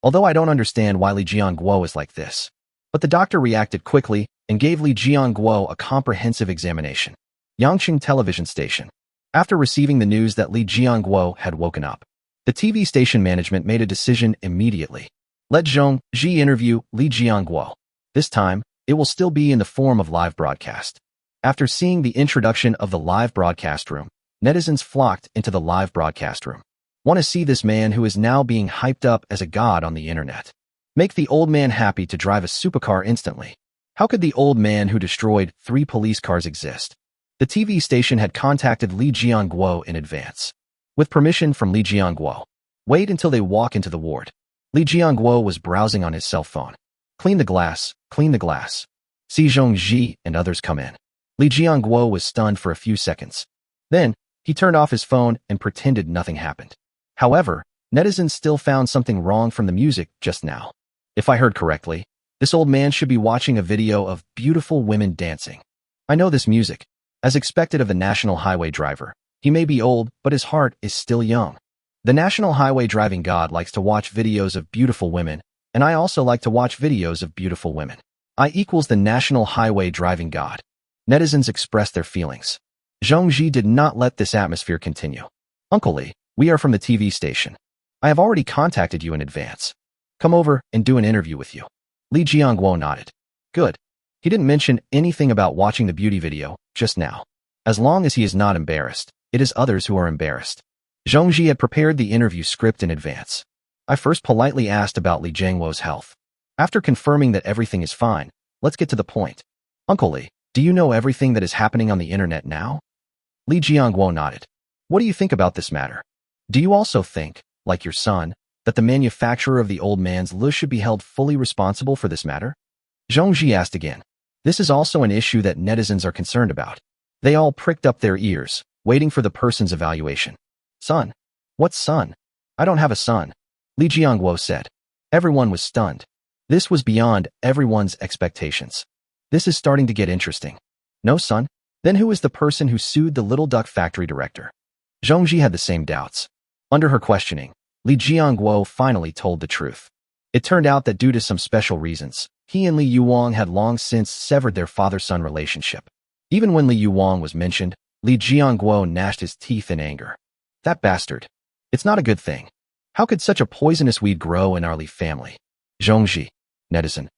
Although I don't understand why Li Jiangguo is like this. But the doctor reacted quickly and gave Li Jiangguo a comprehensive examination. Yangqing television station. After receiving the news that Li Jiangguo had woken up, the TV station management made a decision immediately. Let Zhong Ji interview Li Jiangguo. This time, it will still be in the form of live broadcast. After seeing the introduction of the live broadcast room, netizens flocked into the live broadcast room. Want to see this man who is now being hyped up as a god on the internet. Make the old man happy to drive a supercar instantly. How could the old man who destroyed 3 police cars exist? The TV station had contacted Li Jiangguo in advance. With permission from Li Jiangguo, Wait until they walk into the ward. Li Jiangguo was browsing on his cell phone. Clean the glass, clean the glass. Si Zhongji and others come in. Li Jiangguo was stunned for a few seconds. Then, he turned off his phone and pretended nothing happened. However, netizens still found something wrong from the music just now. If I heard correctly, this old man should be watching a video of beautiful women dancing. I know this music. As expected of the national highway driver, he may be old, but his heart is still young. The national highway driving god likes to watch videos of beautiful women, and I also like to watch videos of beautiful women. I equals the national highway driving god. Netizens expressed their feelings. Zhongji did not let this atmosphere continue. Uncle Li, we are from the TV station. I have already contacted you in advance. Come over and do an interview with you. Li Jiangguo nodded. Good. He didn't mention anything about watching the beauty video just now. As long as he is not embarrassed, it is others who are embarrassed. Zhongji had prepared the interview script in advance. I first politely asked about Li Jiangguo's health. After confirming that everything is fine, let's get to the point. Uncle Li, do you know everything that is happening on the internet now? Li Jiangguo nodded. What do you think about this matter? Do you also think, like your son, that the manufacturer of the old man's Lu should be held fully responsible for this matter? Zhongji asked again. This is also an issue that netizens are concerned about. They all pricked up their ears, waiting for the person's evaluation. Son? What son? I don't have a son, Li Jiangguo said. Everyone was stunned. This was beyond everyone's expectations. This is starting to get interesting. No son? Then who is the person who sued the Little Duck factory director? Zhongji had the same doubts. Under her questioning, Li Jiangguo finally told the truth. It turned out that due to some special reasons, he and Li Yuang had long since severed their father-son relationship. Even when Li Yuang was mentioned, Li Jiangguo gnashed his teeth in anger. That bastard. It's not a good thing. How could such a poisonous weed grow in our Li family? Zhongji, netizen.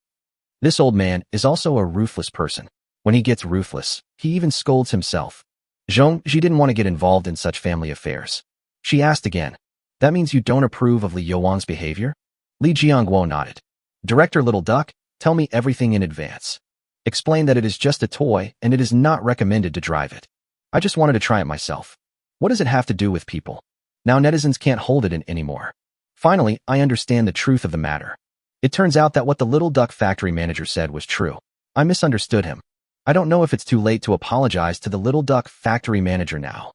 This old man is also a ruthless person. When he gets ruthless, he even scolds himself. Zhongji didn't want to get involved in such family affairs. She asked again, that means you don't approve of Li Yuang's behavior? Li Jiangguo nodded. Director Little Duck, tell me everything in advance. Explain that it is just a toy and it is not recommended to drive it. I just wanted to try it myself. What does it have to do with people? Now netizens can't hold it in anymore. Finally, I understand the truth of the matter. It turns out that what the Little Duck factory manager said was true. I misunderstood him. I don't know if it's too late to apologize to the Little Duck factory manager now.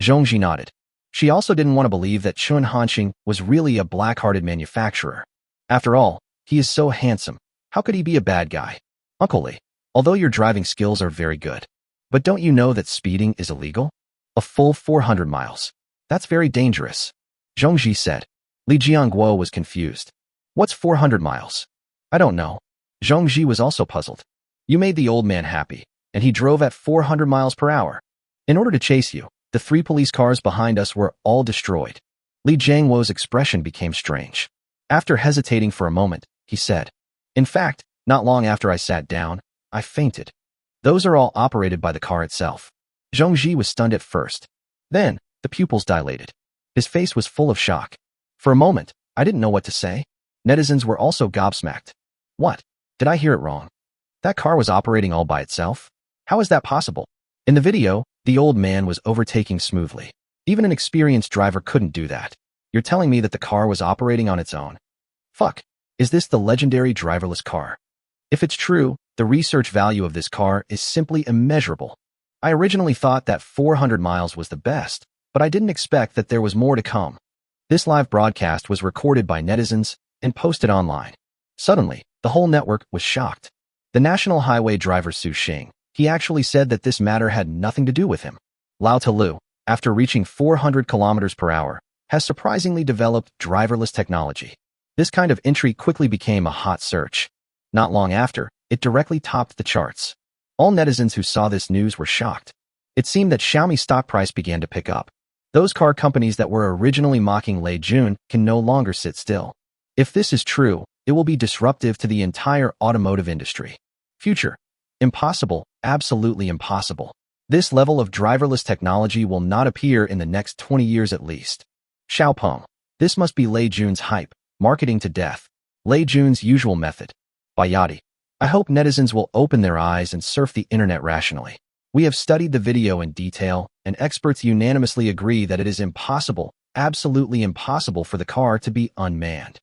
Zhongji nodded. She also didn't want to believe that Chun Hanxing was really a black-hearted manufacturer. After all, he is so handsome. How could he be a bad guy? Uncle Li, although your driving skills are very good, but don't you know that speeding is illegal? A full 400 miles. That's very dangerous. Zhongji said. Li Jiangguo was confused. What's 400 miles? I don't know. Zhongji was also puzzled. You made the old man happy, and he drove at 400 miles per hour. In order to chase you, the 3 police cars behind us were all destroyed. Li Jiangguo's expression became strange. After hesitating for a moment, he said, in fact, not long after I sat down, I fainted. Those are all operated by the car itself. Zhongji was stunned at first. Then, the pupils dilated. His face was full of shock. For a moment, I didn't know what to say. Netizens were also gobsmacked. What? Did I hear it wrong? That car was operating all by itself? How is that possible? In the video, the old man was overtaking smoothly. Even an experienced driver couldn't do that. You're telling me that the car was operating on its own? Fuck. Is this the legendary driverless car? If it's true, the research value of this car is simply immeasurable. I originally thought that 400 miles was the best, but I didn't expect that there was more to come. This live broadcast was recorded by netizens and posted online. Suddenly, the whole network was shocked. The national highway driver Su Xing, he actually said that this matter had nothing to do with him. Lao Telu, after reaching 400 kilometers per hour, has surprisingly developed driverless technology. This kind of entry quickly became a hot search. Not long after, it directly topped the charts. All netizens who saw this news were shocked. It seemed that Xiaomi's stock price began to pick up. Those car companies that were originally mocking Lei Jun can no longer sit still. If this is true, it will be disruptive to the entire automotive industry. Future. Impossible, absolutely impossible. This level of driverless technology will not appear in the next 20 years at least. Xiaopeng. This must be Lei Jun's hype, marketing to death. Lei Jun's usual method. Bayati. I hope netizens will open their eyes and surf the internet rationally. We have studied the video in detail, and experts unanimously agree that it is impossible absolutely impossible for the car to be unmanned.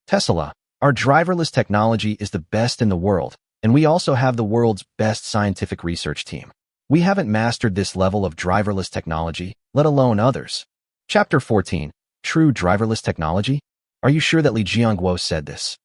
Tesla, our driverless technology is the best in the world, and we also have the world's best scientific research team. We haven't mastered this level of driverless technology, let alone others. Chapter 14. True driverless technology? Are you sure that Li Jianguo said this?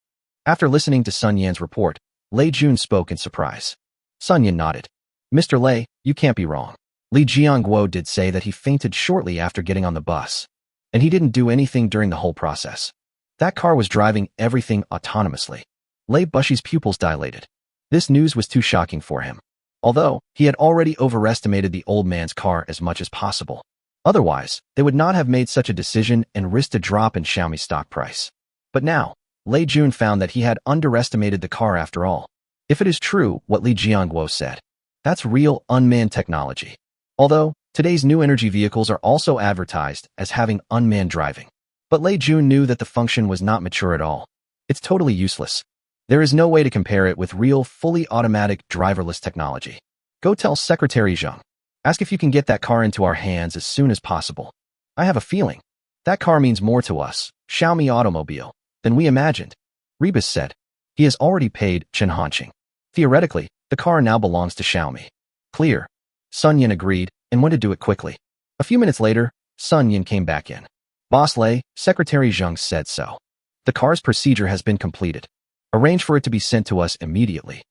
After listening to Sun Yan's report, Lei Jun spoke in surprise. Sun Yan nodded. Mr. Lei, you can't be wrong. Li Jianguo did say that he fainted shortly after getting on the bus, and he didn't do anything during the whole process. That car was driving everything autonomously. Lei Bushi's pupils dilated. This news was too shocking for him, although he had already overestimated the old man's car as much as possible. Otherwise, they would not have made such a decision and risked a drop in Xiaomi's stock price. But now, Lei Jun found that he had underestimated the car after all. If it is true what Li Jianguo said, that's real unmanned technology. Although, today's new energy vehicles are also advertised as having unmanned driving. But Lei Jun knew that the function was not mature at all. It's totally useless. There is no way to compare it with real, fully automatic, driverless technology. Go tell Secretary Zheng. Ask if you can get that car into our hands as soon as possible. I have a feeling that car means more to us, Xiaomi Automobile, than we imagined. Rebus said. He has already paid Chen Hanqing. Theoretically, the car now belongs to Xiaomi. Clear. Sun Yan agreed and went to do it quickly. A few minutes later, Sun Yan came back in. Boss Lei, Secretary Zheng said so. The car's procedure has been completed. Arrange for it to be sent to us immediately.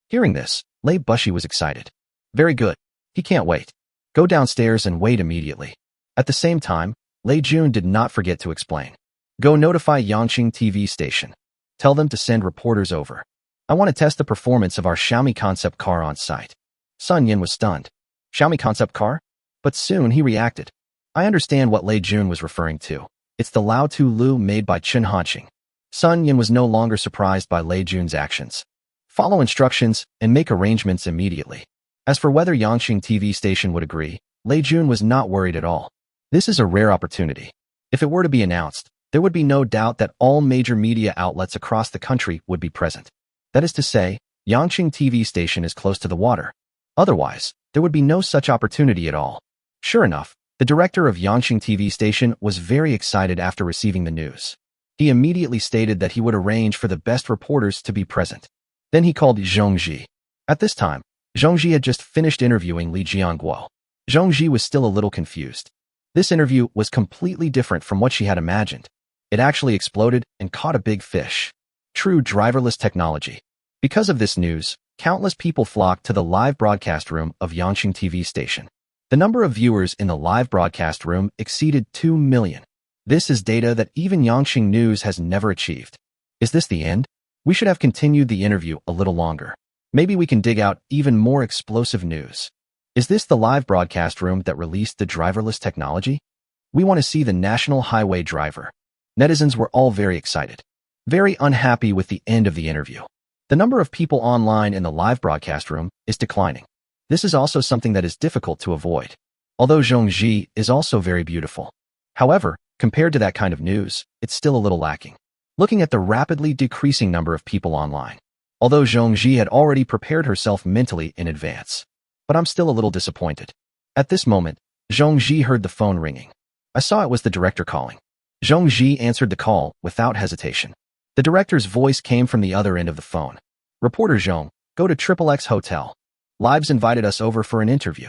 Hearing this, Lei Bushi was excited. Very good. He can't wait. Go downstairs and wait immediately. At the same time, Lei Jun did not forget to explain. Go notify Yangqing TV station. Tell them to send reporters over. I want to test the performance of our Xiaomi concept car on site. Sun Yan was stunned. Xiaomi concept car? But soon he reacted. I understand what Lei Jun was referring to. It's the Lao Tu Lu made by Chen Hanqing. Sun Yan was no longer surprised by Lei Jun's actions. Follow instructions and make arrangements immediately. As for whether Yangqing TV station would agree, Lei Jun was not worried at all. This is a rare opportunity. If it were to be announced, there would be no doubt that all major media outlets across the country would be present. That is to say, Yangqing TV station is close to the water. Otherwise, there would be no such opportunity at all. Sure enough, the director of Yangqing TV station was very excited after receiving the news. He immediately stated that he would arrange for the best reporters to be present. Then he called Zhong Ji. At this time, Zhong Ji had just finished interviewing Li Jianguo. Zhong Ji was still a little confused. This interview was completely different from what she had imagined. It actually exploded and caught a big fish. True driverless technology. Because of this news, countless people flocked to the live broadcast room of Yangqing TV station. The number of viewers in the live broadcast room exceeded 2 million. This is data that even Yangqing News has never achieved. Is this the end? We should have continued the interview a little longer. Maybe we can dig out even more explosive news. Is this the live broadcast room that released the driverless technology? We want to see the National Highway driver. Netizens were all very excited, very unhappy with the end of the interview. The number of people online in the live broadcast room is declining. This is also something that is difficult to avoid. Although Zhong Ji is also very beautiful. However, compared to that kind of news, it's still a little lacking. Looking at the rapidly decreasing number of people online. Although Zhong Ji had already prepared herself mentally in advance. But I'm still a little disappointed. At this moment, Zhong Ji heard the phone ringing. I saw it was the director calling. Zhong Ji answered the call without hesitation. The director's voice came from the other end of the phone. Reporter Zhong, go to XXX Hotel. Lives invited us over for an interview.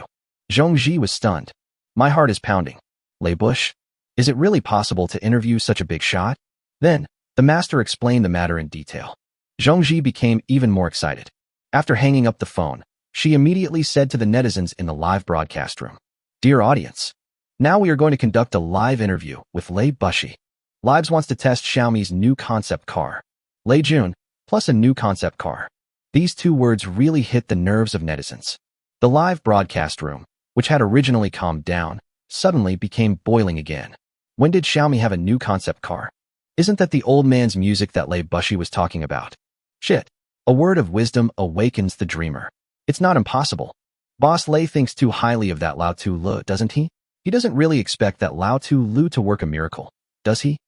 Zhong Ji was stunned. My heart is pounding. Lei Bush? Is it really possible to interview such a big shot? Then, the master explained the matter in detail. Zhong Ji became even more excited. After hanging up the phone, she immediately said to the netizens in the live broadcast room, Dear audience, now we are going to conduct a live interview with Lei Bushi. Lives wants to test Xiaomi's new concept car. Lei Jun, plus a new concept car. These two words really hit the nerves of netizens. The live broadcast room, which had originally calmed down, suddenly became boiling again. When did Xiaomi have a new concept car? Isn't that the old man's music that Lei Bushi was talking about? Shit. A word of wisdom awakens the dreamer. It's not impossible. Boss Lei thinks too highly of that Lao Tu Lu, doesn't he? He doesn't really expect that Lao Tu Lu to work a miracle, does he?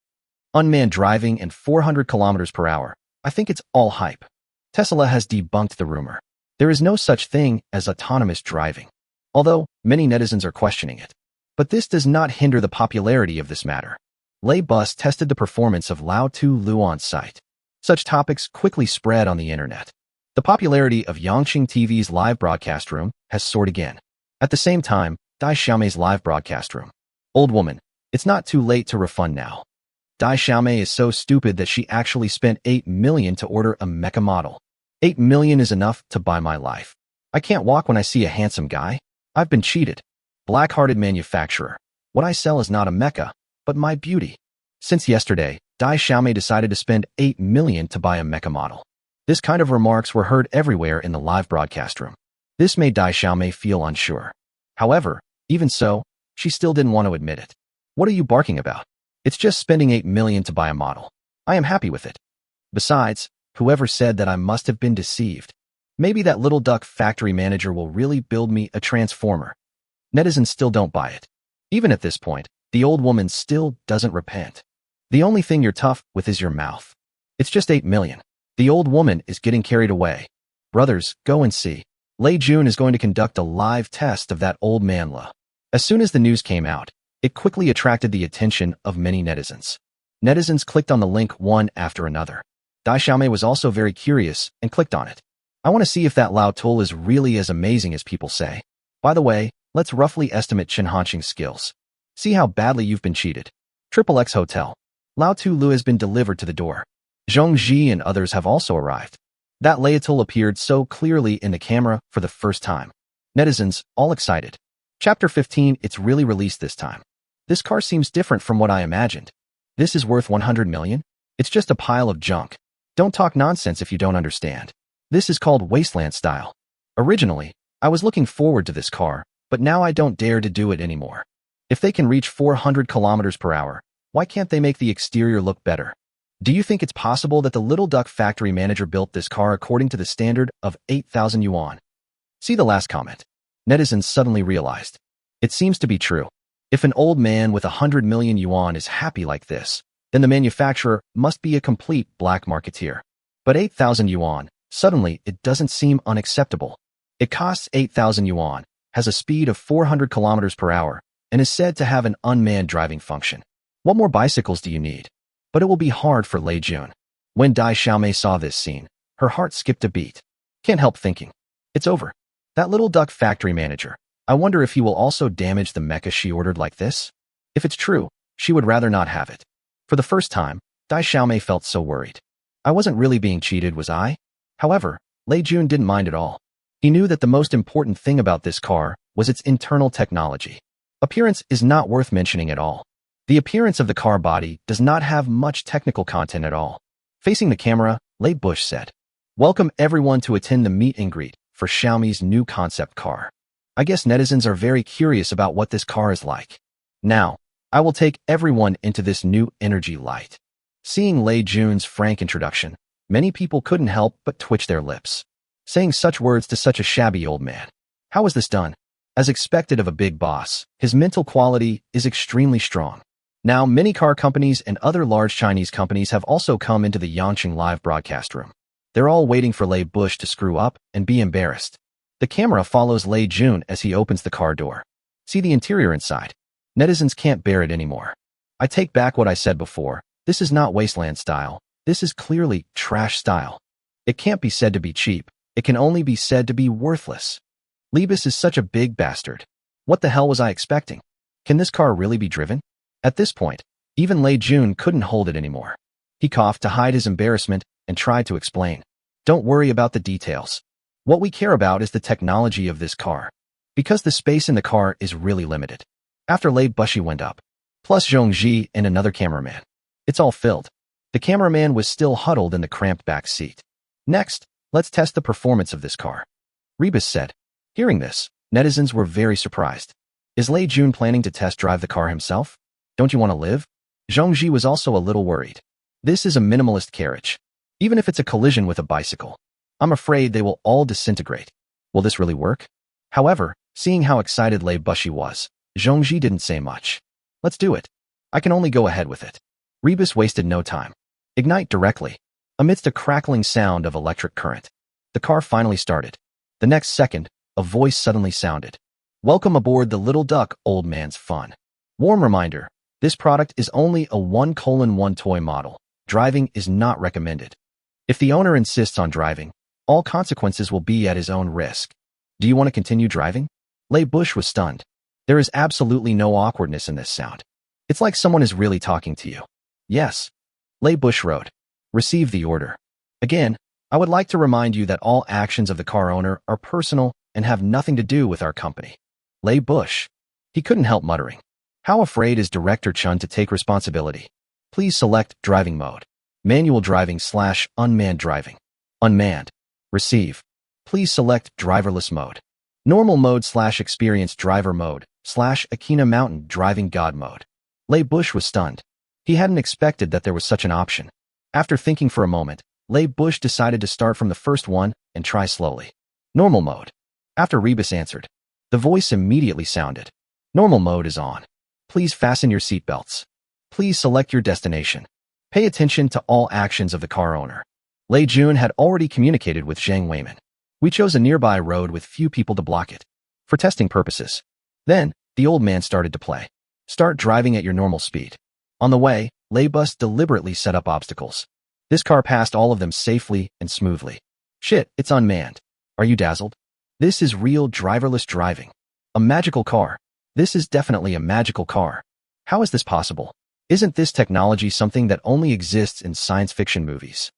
Unmanned driving and 400 kilometers per hour. I think it's all hype. Tesla has debunked the rumor. There is no such thing as autonomous driving. Although, many netizens are questioning it. But this does not hinder the popularity of this matter. Lei Bus tested the performance of Lao Tu Lu on site. Such topics quickly spread on the internet. The popularity of Yangqing TV's live broadcast room has soared again. At the same time, Dai Xiaomei's live broadcast room. Old woman, it's not too late to refund now. Dai Xiaomei is so stupid that she actually spent 8 million to order a mecha model. 8 million is enough to buy my life. I can't walk when I see a handsome guy. I've been cheated. Black-hearted manufacturer. What I sell is not a mecha, but my beauty. Since yesterday, Dai Xiaomei decided to spend 8 million to buy a mecha model. This kind of remarks were heard everywhere in the live broadcast room. This made Dai Xiaomei feel unsure. However, even so, she still didn't want to admit it. What are you barking about? It's just spending 8 million to buy a model. I am happy with it. Besides, whoever said that I must have been deceived. Maybe that little duck factory manager will really build me a transformer. Netizens still don't buy it. Even at this point, the old woman still doesn't repent. The only thing you're tough with is your mouth. It's just 8 million. The old woman is getting carried away. Brothers, go and see. Lei Jun is going to conduct a live test of that old man La. As soon as the news came out, it quickly attracted the attention of many netizens. Netizens clicked on the link one after another. Dai Xiaomei was also very curious and clicked on it. I want to see if that Lao Tool is really as amazing as people say. By the way, let's roughly estimate Chen Hanqing's skills. See how badly you've been cheated. Triple X Hotel. Lao Tu Lu has been delivered to the door. Zhong Ji and others have also arrived. That Laotul appeared so clearly in the camera for the first time. Netizens, all excited. Chapter 15, it's really released this time. This car seems different from what I imagined. This is worth 100 million? It's just a pile of junk. Don't talk nonsense if you don't understand. This is called Wasteland Style. Originally, I was looking forward to this car, but now I don't dare to do it anymore. If they can reach 400 kilometers per hour, why can't they make the exterior look better? Do you think it's possible that the Little Duck factory manager built this car according to the standard of 8,000 yuan? See the last comment. Netizens suddenly realized. It seems to be true. If an old man with 100 million yuan is happy like this, then the manufacturer must be a complete black marketeer. But 8,000 yuan, suddenly it doesn't seem unacceptable. It costs 8,000 yuan, has a speed of 400 kilometers per hour, and is said to have an unmanned driving function. What more bicycles do you need? But it will be hard for Lei Jun. When Dai Xiaomei saw this scene, her heart skipped a beat. Can't help thinking. It's over. That Little Duck factory manager. I wonder if he will also damage the mecha she ordered like this? If it's true, she would rather not have it. For the first time, Dai Xiaomei felt so worried. I wasn't really being cheated, was I? However, Lei Jun didn't mind at all. He knew that the most important thing about this car was its internal technology. Appearance is not worth mentioning at all. The appearance of the car body does not have much technical content at all. Facing the camera, Lei Bush said, "Welcome everyone to attend the meet and greet for Xiaomi's new concept car. I guess netizens are very curious about what this car is like. Now, I will take everyone into this new energy light." Seeing Lei Jun's frank introduction, many people couldn't help but twitch their lips. Saying such words to such a shabby old man. How was this done? As expected of a big boss, his mental quality is extremely strong. Now, many car companies and other large Chinese companies have also come into the Yangqing live broadcast room. They're all waiting for Lei Bush to screw up and be embarrassed. The camera follows Lei Jun as he opens the car door. See the interior inside. Netizens can't bear it anymore. I take back what I said before. This is not Wasteland Style. This is clearly trash style. It can't be said to be cheap. It can only be said to be worthless. Libus is such a big bastard. What the hell was I expecting? Can this car really be driven? At this point, even Lei Jun couldn't hold it anymore. He coughed to hide his embarrassment and tried to explain. Don't worry about the details. What we care about is the technology of this car. Because the space in the car is really limited. After Lei Bushi went up, plus Zhong Ji and another cameraman. It's all filled. The cameraman was still huddled in the cramped back seat. Next, let's test the performance of this car. Rebus said. Hearing this, netizens were very surprised. Is Lei Jun planning to test drive the car himself? Don't you want to live? Zhong Ji was also a little worried. This is a minimalist carriage. Even if it's a collision with a bicycle, I'm afraid they will all disintegrate. Will this really work? However, seeing how excited Lei Bushi was, Zhong Ji didn't say much. Let's do it. I can only go ahead with it. Rebus wasted no time. Ignite directly. Amidst a crackling sound of electric current, the car finally started. The next second, a voice suddenly sounded. Welcome aboard the Little Duck Old Man's Fun. Warm reminder, this product is only a 1:1 toy model. Driving is not recommended. If the owner insists on driving, all consequences will be at his own risk. Do you want to continue driving? Leigh Bush was stunned. There is absolutely no awkwardness in this sound. It's like someone is really talking to you. Yes. Leigh Bush wrote. Receive the order. Again, I would like to remind you that all actions of the car owner are personal and have nothing to do with our company. Leigh Bush. He couldn't help muttering. How afraid is Director Chun to take responsibility? Please select driving mode. Manual driving / unmanned driving. Unmanned. Receive. Please select driverless mode. Normal mode / experienced driver mode / Akina Mountain driving god mode. Leigh Bush was stunned. He hadn't expected that there was such an option. After thinking for a moment, Leigh Bush decided to start from the first one and try slowly. Normal mode. After Rebus answered, the voice immediately sounded. Normal mode is on. Please fasten your seatbelts. Please select your destination. Pay attention to all actions of the car owner. Lei Jun had already communicated with Zhang Weiman. We chose a nearby road with few people to block it. For testing purposes. Then, the old man started to play. Start driving at your normal speed. On the way, Leigh Bus deliberately set up obstacles. This car passed all of them safely and smoothly. Shit, it's unmanned. Are you dazzled? This is real driverless driving. A magical car. This is definitely a magical car. How is this possible? Isn't this technology something that only exists in science fiction movies?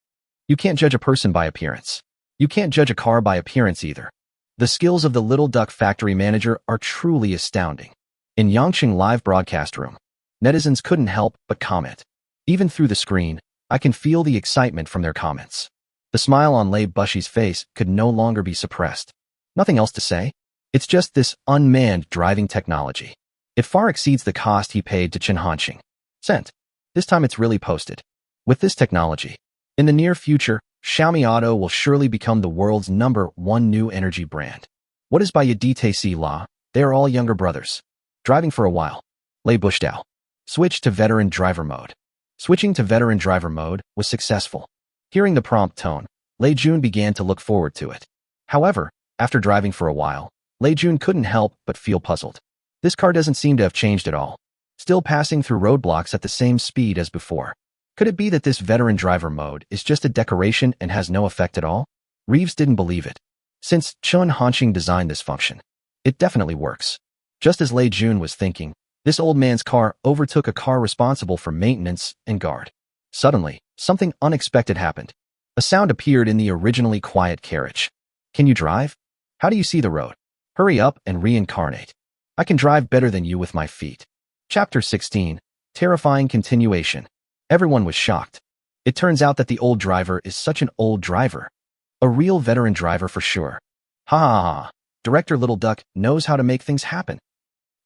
You can't judge a person by appearance. You can't judge a car by appearance either. The skills of the Little Duck factory manager are truly astounding. In Yangqing live broadcast room, netizens couldn't help but comment. Even through the screen, I can feel the excitement from their comments. The smile on Leigh Bush's face could no longer be suppressed. Nothing else to say. It's just this unmanned driving technology. It far exceeds the cost he paid to Chen Hanqing. Sent. This time it's really posted. With this technology, in the near future, Xiaomi Auto will surely become the world's #1 new energy brand. What is by Yadite La? They are all younger brothers. Driving for a while. Leigh Bush Dao. Switch to veteran driver mode. Switching to veteran driver mode was successful. Hearing the prompt tone, Lei Jun began to look forward to it. However, after driving for a while, Lei Jun couldn't help but feel puzzled. This car doesn't seem to have changed at all. Still passing through roadblocks at the same speed as before. Could it be that this veteran driver mode is just a decoration and has no effect at all? Reeves didn't believe it. Since Chen Hanqing designed this function, it definitely works. Just as Lei Jun was thinking, this old man's car overtook a car responsible for maintenance and guard. Suddenly, something unexpected happened. A sound appeared in the originally quiet carriage. Can you drive? How do you see the road? Hurry up and reincarnate. I can drive better than you with my feet. Chapter 16. Terrifying continuation. Everyone was shocked. It turns out that the old driver is such an old driver. A real veteran driver for sure. Ha ha ha. Director Little Duck knows how to make things happen.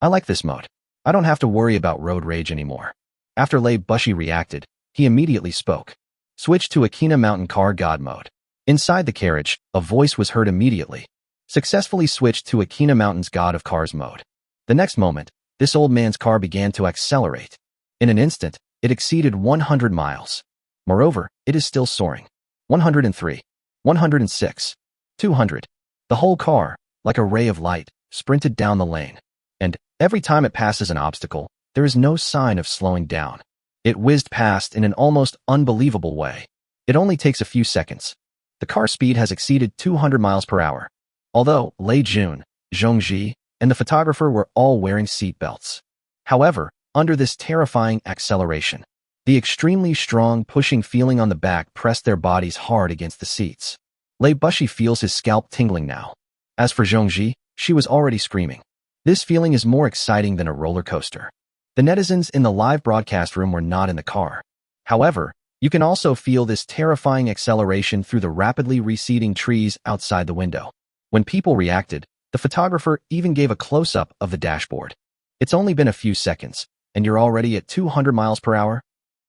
I like this mode. I don't have to worry about road rage anymore. After Leigh Bushi reacted, he immediately spoke. Switch to Akina Mountain Car God mode. Inside the carriage, a voice was heard immediately. Successfully switched to Akina Mountain's God of Cars mode. The next moment, this old man's car began to accelerate. In an instant, it exceeded 100 miles. Moreover, it is still soaring. 103, 106, 200. The whole car, like a ray of light, sprinted down the lane. And, every time it passes an obstacle, there is no sign of slowing down. It whizzed past in an almost unbelievable way. It only takes a few seconds. The car speed has exceeded 200 miles per hour. Although Lei Jun, Zhong Ji, and the photographer were all wearing seat belts. However, under this terrifying acceleration, the extremely strong pushing feeling on the back pressed their bodies hard against the seats. Lei Bushi feels his scalp tingling now. As for Zhong Ji, she was already screaming. This feeling is more exciting than a roller coaster. The netizens in the live broadcast room were not in the car. However, you can also feel this terrifying acceleration through the rapidly receding trees outside the window. When people reacted, the photographer even gave a close-up of the dashboard. It's only been a few seconds, and you're already at 200 miles per hour?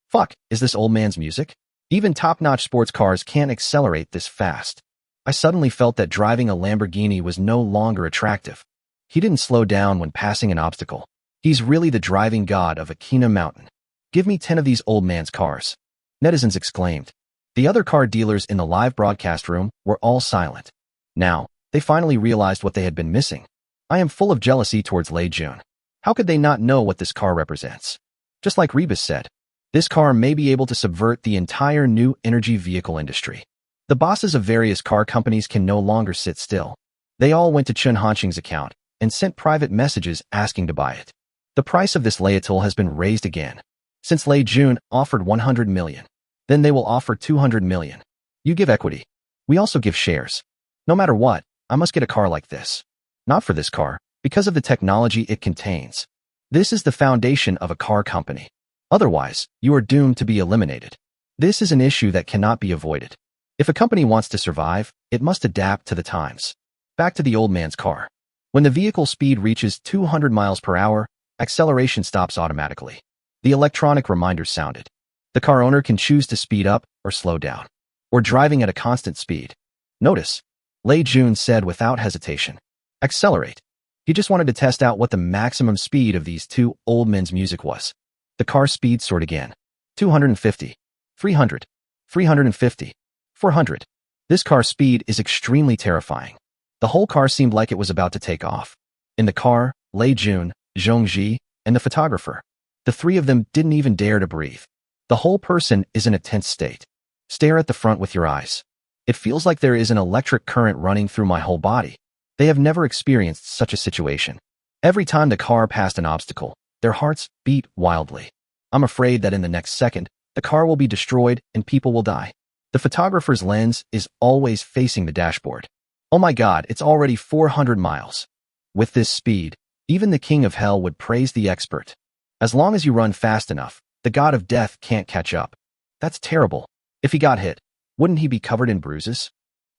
Fuck, is this old man's music? Even top-notch sports cars can't accelerate this fast. I suddenly felt that driving a Lamborghini was no longer attractive. He didn't slow down when passing an obstacle. He's really the driving god of Akina Mountain. Give me 10 of these old man's cars. Netizens exclaimed. The other car dealers in the live broadcast room were all silent. Now, they finally realized what they had been missing. I am full of jealousy towards Lei Jun. How could they not know what this car represents? Just like Rebus said, this car may be able to subvert the entire new energy vehicle industry. The bosses of various car companies can no longer sit still. They all went to Chun Hanqing's account and sent private messages asking to buy it. The price of this Leiatil has been raised again. Since Lei Jun offered 100 million, then they will offer 200 million. You give equity. We also give shares. No matter what, I must get a car like this. Not for this car, because of the technology it contains. This is the foundation of a car company. Otherwise, you are doomed to be eliminated. This is an issue that cannot be avoided. If a company wants to survive, it must adapt to the times. Back to the old man's car. When the vehicle speed reaches 200 miles per hour, acceleration stops automatically. The electronic reminder sounded. The car owner can choose to speed up or slow down, or driving at a constant speed. Notice, Lei Jun said without hesitation, accelerate. He just wanted to test out what the maximum speed of these two old men's music was. The car speed soared again. 250, 300, 350, 400. This car speed is extremely terrifying. The whole car seemed like it was about to take off. In the car, Lei Jun, Zhong Ji, and the photographer. The three of them didn't even dare to breathe. The whole person is in a tense state. Stare at the front with your eyes. It feels like there is an electric current running through my whole body. They have never experienced such a situation. Every time the car passed an obstacle, their hearts beat wildly. I'm afraid that in the next second, the car will be destroyed and people will die. The photographer's lens is always facing the dashboard. Oh my God, it's already 400 miles. With this speed, even the king of hell would praise the expert. As long as you run fast enough, the god of death can't catch up. That's terrible. If he got hit, wouldn't he be covered in bruises?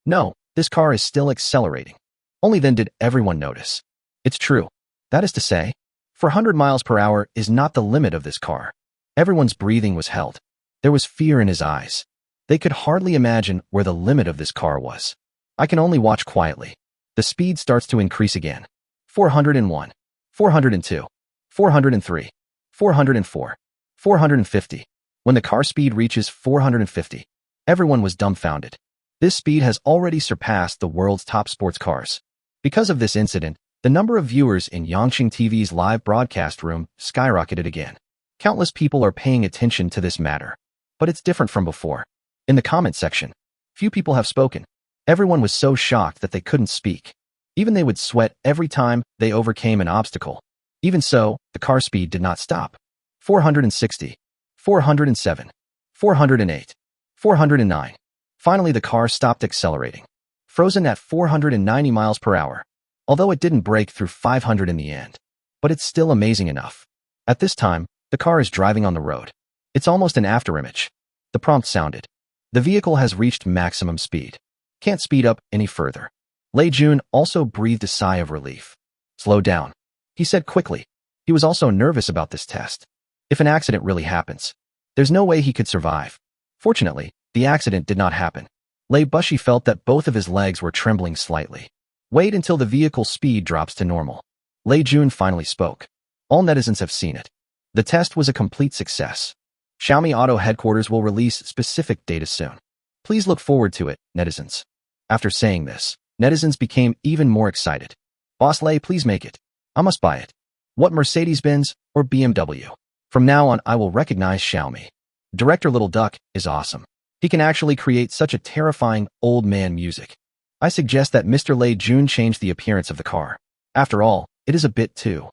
No, this car is still accelerating. Only then did everyone notice. It's true. That is to say, 400 miles per hour is not the limit of this car. Everyone's breathing was held. There was fear in his eyes. They could hardly imagine where the limit of this car was. I can only watch quietly. The speed starts to increase again. 401, 402, 403, 404, 450. When the car speed reaches 450, everyone was dumbfounded. This speed has already surpassed the world's top sports cars. Because of this incident, the number of viewers in Yangqing TV's live broadcast room skyrocketed again. Countless people are paying attention to this matter. But it's different from before. In the comment section, few people have spoken. Everyone was so shocked that they couldn't speak. Even they would sweat every time they overcame an obstacle. Even so, the car speed did not stop. 460, 407, 408, 409. Finally, the car stopped accelerating, frozen at 490 miles per hour, although it didn't break through 500 in the end. But it's still amazing enough. At this time, the car is driving on the road. It's almost an afterimage. The prompt sounded. The vehicle has reached maximum speed. Can't speed up any further. Lei Jun also breathed a sigh of relief. Slow down, he said quickly. He was also nervous about this test. If an accident really happens, there's no way he could survive. Fortunately, the accident did not happen. Lei Bushi felt that both of his legs were trembling slightly. Wait until the vehicle's speed drops to normal. Lei Jun finally spoke. All netizens have seen it. The test was a complete success. Xiaomi Auto headquarters will release specific data soon. Please look forward to it, netizens. After saying this, netizens became even more excited. Boss Lei, please make it. I must buy it. What, Mercedes-Benz or BMW? From now on, I will recognize Xiaomi. Director Little Duck is awesome. He can actually create such a terrifying old man music. I suggest that Mr. Lei Jun change the appearance of the car. After all, it is a bit too.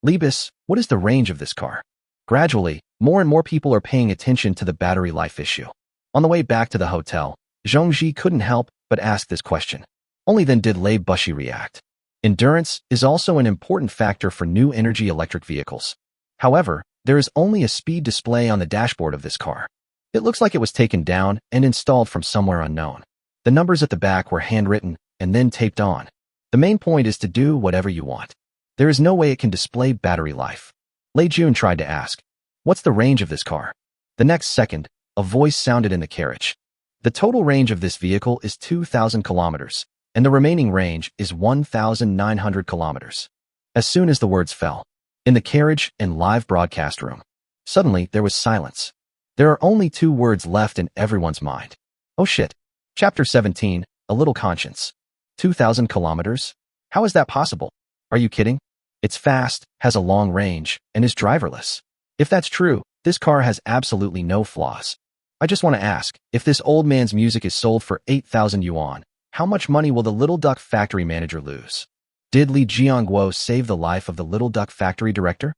Libis, what is the range of this car? Gradually, more and more people are paying attention to the battery life issue. On the way back to the hotel, Zhong Ji couldn't help but ask this question. Only then did Lei Bushi react. Endurance is also an important factor for new energy electric vehicles. However, there is only a speed display on the dashboard of this car. It looks like it was taken down and installed from somewhere unknown. The numbers at the back were handwritten and then taped on. The main point is to do whatever you want. There is no way it can display battery life. Lei Jun tried to ask, what's the range of this car? The next second, a voice sounded in the carriage. The total range of this vehicle is 2,000 kilometers, and the remaining range is 1,900 kilometers. As soon as the words fell, in the carriage and live broadcast room, suddenly there was silence. There are only two words left in everyone's mind. Oh shit. Chapter 17, A Little Conscience. 2,000 kilometers? How is that possible? Are you kidding? It's fast, has a long range, and is driverless. If that's true, this car has absolutely no flaws. I just want to ask, if this old man's music is sold for 8,000 yuan, how much money will the Little Duck Factory manager lose? Did Li Jianguo save the life of the Little Duck Factory director?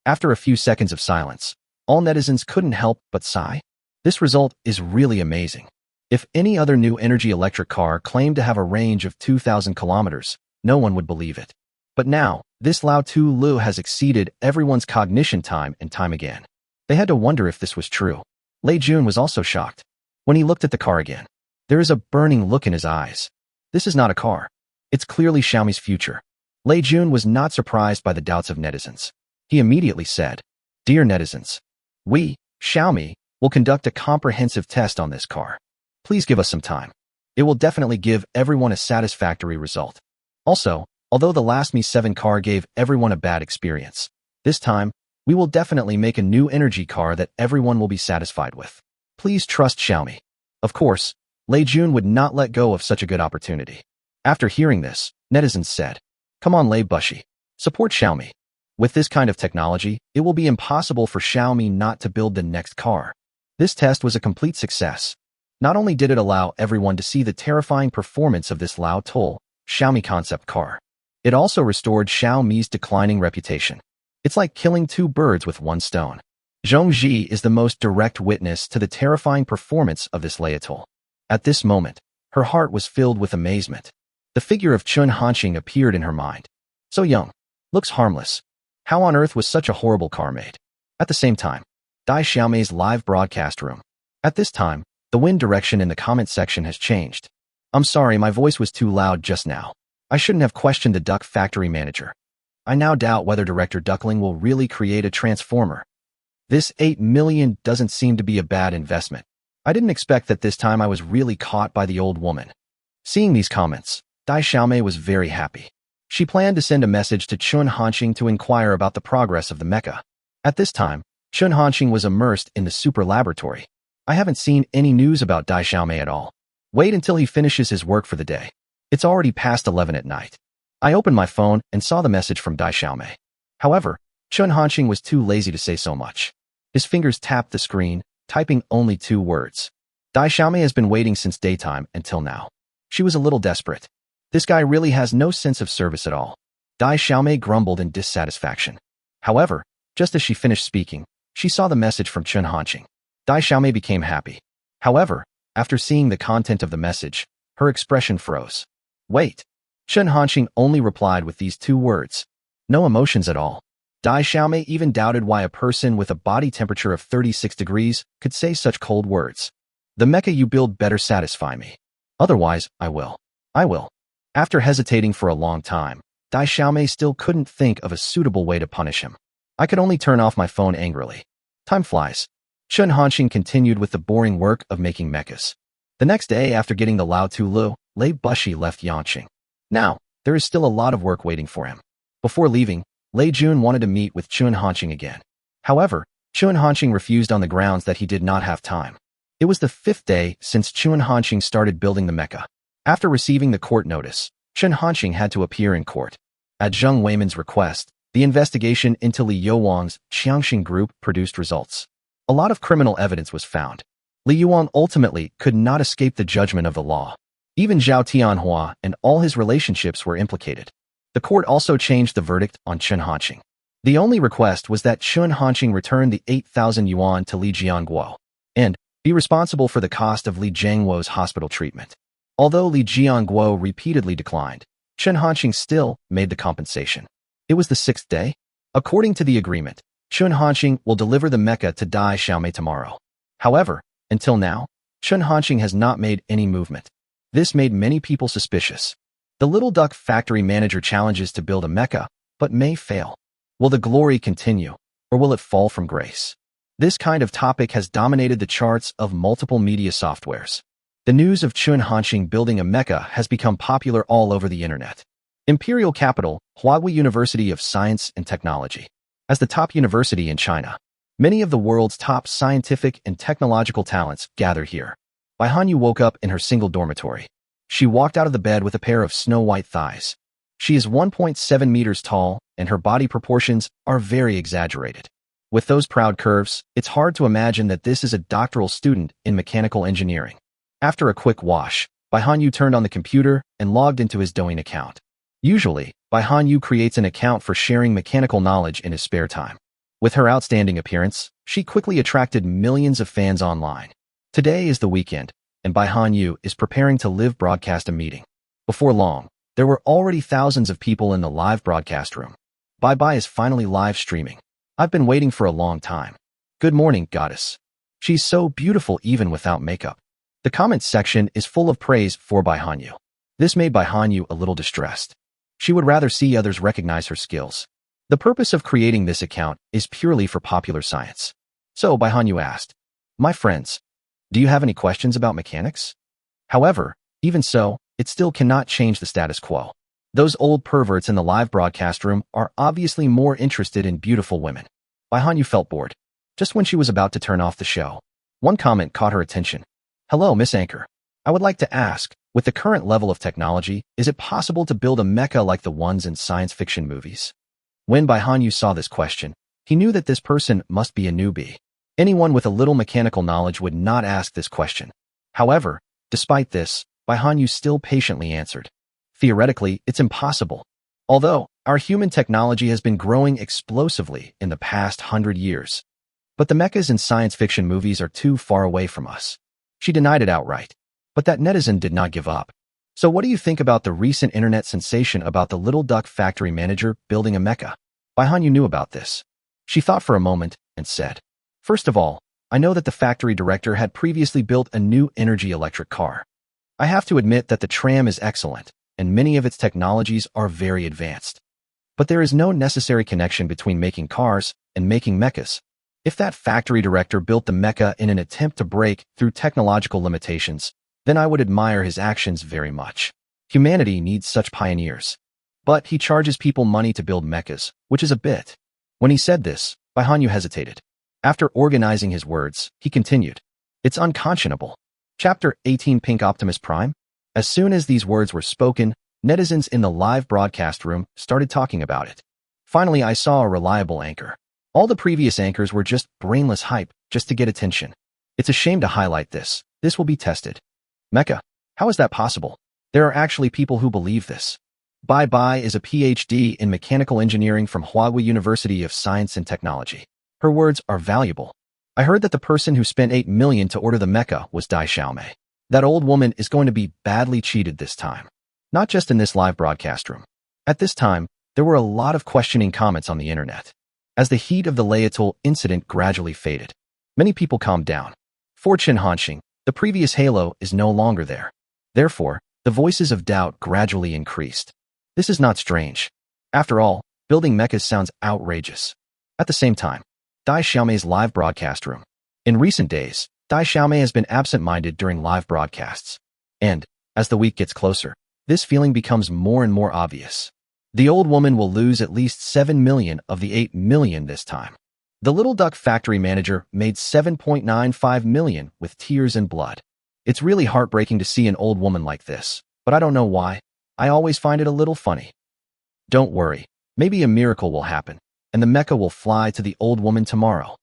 After a few seconds of silence, all netizens couldn't help but sigh. This result is really amazing. If any other new energy electric car claimed to have a range of 2,000 kilometers, no one would believe it. But now, this Lao Tu Lu has exceeded everyone's cognition time and time again. They had to wonder if this was true. Lei Jun was also shocked. When he looked at the car again, there is a burning look in his eyes. This is not a car. It's clearly Xiaomi's future. Lei Jun was not surprised by the doubts of netizens. He immediately said, "Dear netizens, we, Xiaomi, will conduct a comprehensive test on this car. Please give us some time. It will definitely give everyone a satisfactory result. Also, although the last Mi 7 car gave everyone a bad experience, this time, we will definitely make a new energy car that everyone will be satisfied with. Please trust Xiaomi." Of course, Lei Jun would not let go of such a good opportunity. After hearing this, netizens said, "Come on, Lei Bushi, support Xiaomi. With this kind of technology, it will be impossible for Xiaomi not to build the next car." This test was a complete success. Not only did it allow everyone to see the terrifying performance of this Lao Tu Xiaomi concept car, it also restored Xiaomi's declining reputation. It's like killing two birds with one stone. Zhong Ji is the most direct witness to the terrifying performance of this Lao Tu. At this moment, her heart was filled with amazement. The figure of Chun Hanqing appeared in her mind. So young, looks harmless. How on earth was such a horrible car made? At the same time, Dai Xiaomei's live broadcast room. At this time, the wind direction in the comment section has changed. I'm sorry, my voice was too loud just now. I shouldn't have questioned the Duck Factory manager. I now doubt whether Director Duckling will really create a transformer. This 8 million doesn't seem to be a bad investment. I didn't expect that this time I was really caught by the old woman. Seeing these comments, Dai Xiaomei was very happy. She planned to send a message to Chun Hanqing to inquire about the progress of the mecha. At this time, Chun Hanqing was immersed in the super laboratory. I haven't seen any news about Dai Xiaomei at all. Wait until he finishes his work for the day. It's already past 11 at night. I opened my phone and saw the message from Dai Xiaomei. However, Chun Hanqing was too lazy to say so much. His fingers tapped the screen, typing only 2 words. Dai Xiaomei has been waiting since daytime until now. She was a little desperate. This guy really has no sense of service at all. Dai Xiaomei grumbled in dissatisfaction. However, just as she finished speaking, she saw the message from Chun Hanqing. Dai Xiaomei became happy. However, after seeing the content of the message, her expression froze. Wait. Chun Hanqing only replied with these 2 words. No emotions at all. Dai Xiaomei even doubted why a person with a body temperature of 36 degrees could say such cold words. The mecha you build better satisfy me. Otherwise, I will. After hesitating for a long time, Dai Xiaomei still couldn't think of a suitable way to punish him. I could only turn off my phone angrily. Time flies. Chun Hanqing continued with the boring work of making mechas. The next day after getting the Lao Tu Lu, Lei Bushi left Yanqing. Now, there is still a lot of work waiting for him. Before leaving, Lei Jun wanted to meet with Chun Hanqing again. However, Chun Hanqing refused on the grounds that he did not have time. It was the 5th day since Chun Hanqing started building the mecha. After receiving the court notice, Chun Hanqing had to appear in court. At Zheng Weiman's request, the investigation into Li Yuang's Qiangxing Group produced results. A lot of criminal evidence was found. Li Yuang ultimately could not escape the judgment of the law. Even Zhao Tianhua and all his relationships were implicated. The court also changed the verdict on Chun Hanqing. The only request was that Chun Hanqing return the 8,000 yuan to Li Jianguo and be responsible for the cost of Li Jianguo's hospital treatment. Although Li Jianguo repeatedly declined, Chun Hanqing still made the compensation. It was the 6th day. According to the agreement, Chun Hanqing will deliver the mecha to Dai Xiaomei tomorrow. However, until now, Chun Hanqing has not made any movement. This made many people suspicious. The Little Duck Factory manager challenges to build a mecha, but may fail. Will the glory continue, or will it fall from grace? This kind of topic has dominated the charts of multiple media softwares. The news of Chun Hanqing building a mecha has become popular all over the internet. Imperial capital, Huawei University of Science and Technology. As the top university in China, many of the world's top scientific and technological talents gather here. Bai Hanyu woke up in her single dormitory. She walked out of the bed with a pair of snow-white thighs. She is 1.7 meters tall, and her body proportions are very exaggerated. With those proud curves, it's hard to imagine that this is a doctoral student in mechanical engineering. After a quick wash, Bai Hanyu turned on the computer and logged into his Douyin account. Usually, Bai Hanyu creates an account for sharing mechanical knowledge in his spare time. With her outstanding appearance, she quickly attracted millions of fans online. Today is the weekend, and Bai Hanyu is preparing to live broadcast a meeting. Before long, there were already thousands of people in the live broadcast room. Bai is finally live streaming. I've been waiting for a long time. Good morning, goddess. She's so beautiful even without makeup. The comments section is full of praise for Bai Hanyu. This made Bai Hanyu a little distressed. She would rather see others recognize her skills. The purpose of creating this account is purely for popular science. So Bai Hanyu asked, "My friends, do you have any questions about mechanics?" However, even so, it still cannot change the status quo. Those old perverts in the live broadcast room are obviously more interested in beautiful women. Bai Hanyu felt bored. Just when she was about to turn off the show, one comment caught her attention. "Hello, Miss Anchor. I would like to ask, with the current level of technology, is it possible to build a mecha like the ones in science fiction movies?" When Bai Hanyu saw this question, he knew that this person must be a newbie. Anyone with a little mechanical knowledge would not ask this question. However, despite this, Bai Hanyu still patiently answered. Theoretically, it's impossible. Although, our human technology has been growing explosively in the past 100 years. But the mechas in science fiction movies are too far away from us. She denied it outright. But that netizen did not give up. So what do you think about the recent internet sensation about the Little Duck factory manager building a mecha? Bai Hanyu knew about this. She thought for a moment and said, "First of all, I know that the factory director had previously built a new energy electric car. I have to admit that the tram is excellent, and many of its technologies are very advanced. But there is no necessary connection between making cars and making mechas. If that factory director built the mecha in an attempt to break through technological limitations, then I would admire his actions very much. Humanity needs such pioneers. But he charges people money to build mechas, which is a bit." When he said this, Bai Hanyu hesitated. After organizing his words, he continued, "It's unconscionable." Chapter 18 Pink Optimus Prime? As soon as these words were spoken, netizens in the live broadcast room started talking about it. Finally, I saw a reliable anchor. All the previous anchors were just brainless hype, just to get attention. It's a shame to highlight this. This will be tested. Mecha? How is that possible? There are actually people who believe this. Bai is a PhD in mechanical engineering from Huawei University of Science and Technology. Her words are valuable. I heard that the person who spent 8 million to order the mecha was Dai Xiaomei. That old woman is going to be badly cheated this time. Not just in this live broadcast room. At this time, there were a lot of questioning comments on the internet. As the heat of the Leiatul incident gradually faded, many people calmed down. For Chen Hanxing, the previous halo is no longer there. Therefore, the voices of doubt gradually increased. This is not strange. After all, building mechas sounds outrageous. At the same time, Dai Xiaomei's live broadcast room. In recent days, Dai Xiaomei has been absent-minded during live broadcasts. And, as the week gets closer, this feeling becomes more and more obvious. The old woman will lose at least 7 million of the 8 million this time. The Little Duck factory manager made 7.95 million with tears and blood. It's really heartbreaking to see an old woman like this, but I don't know why. I always find it a little funny. Don't worry, maybe a miracle will happen, and the mecha will fly to the old woman tomorrow.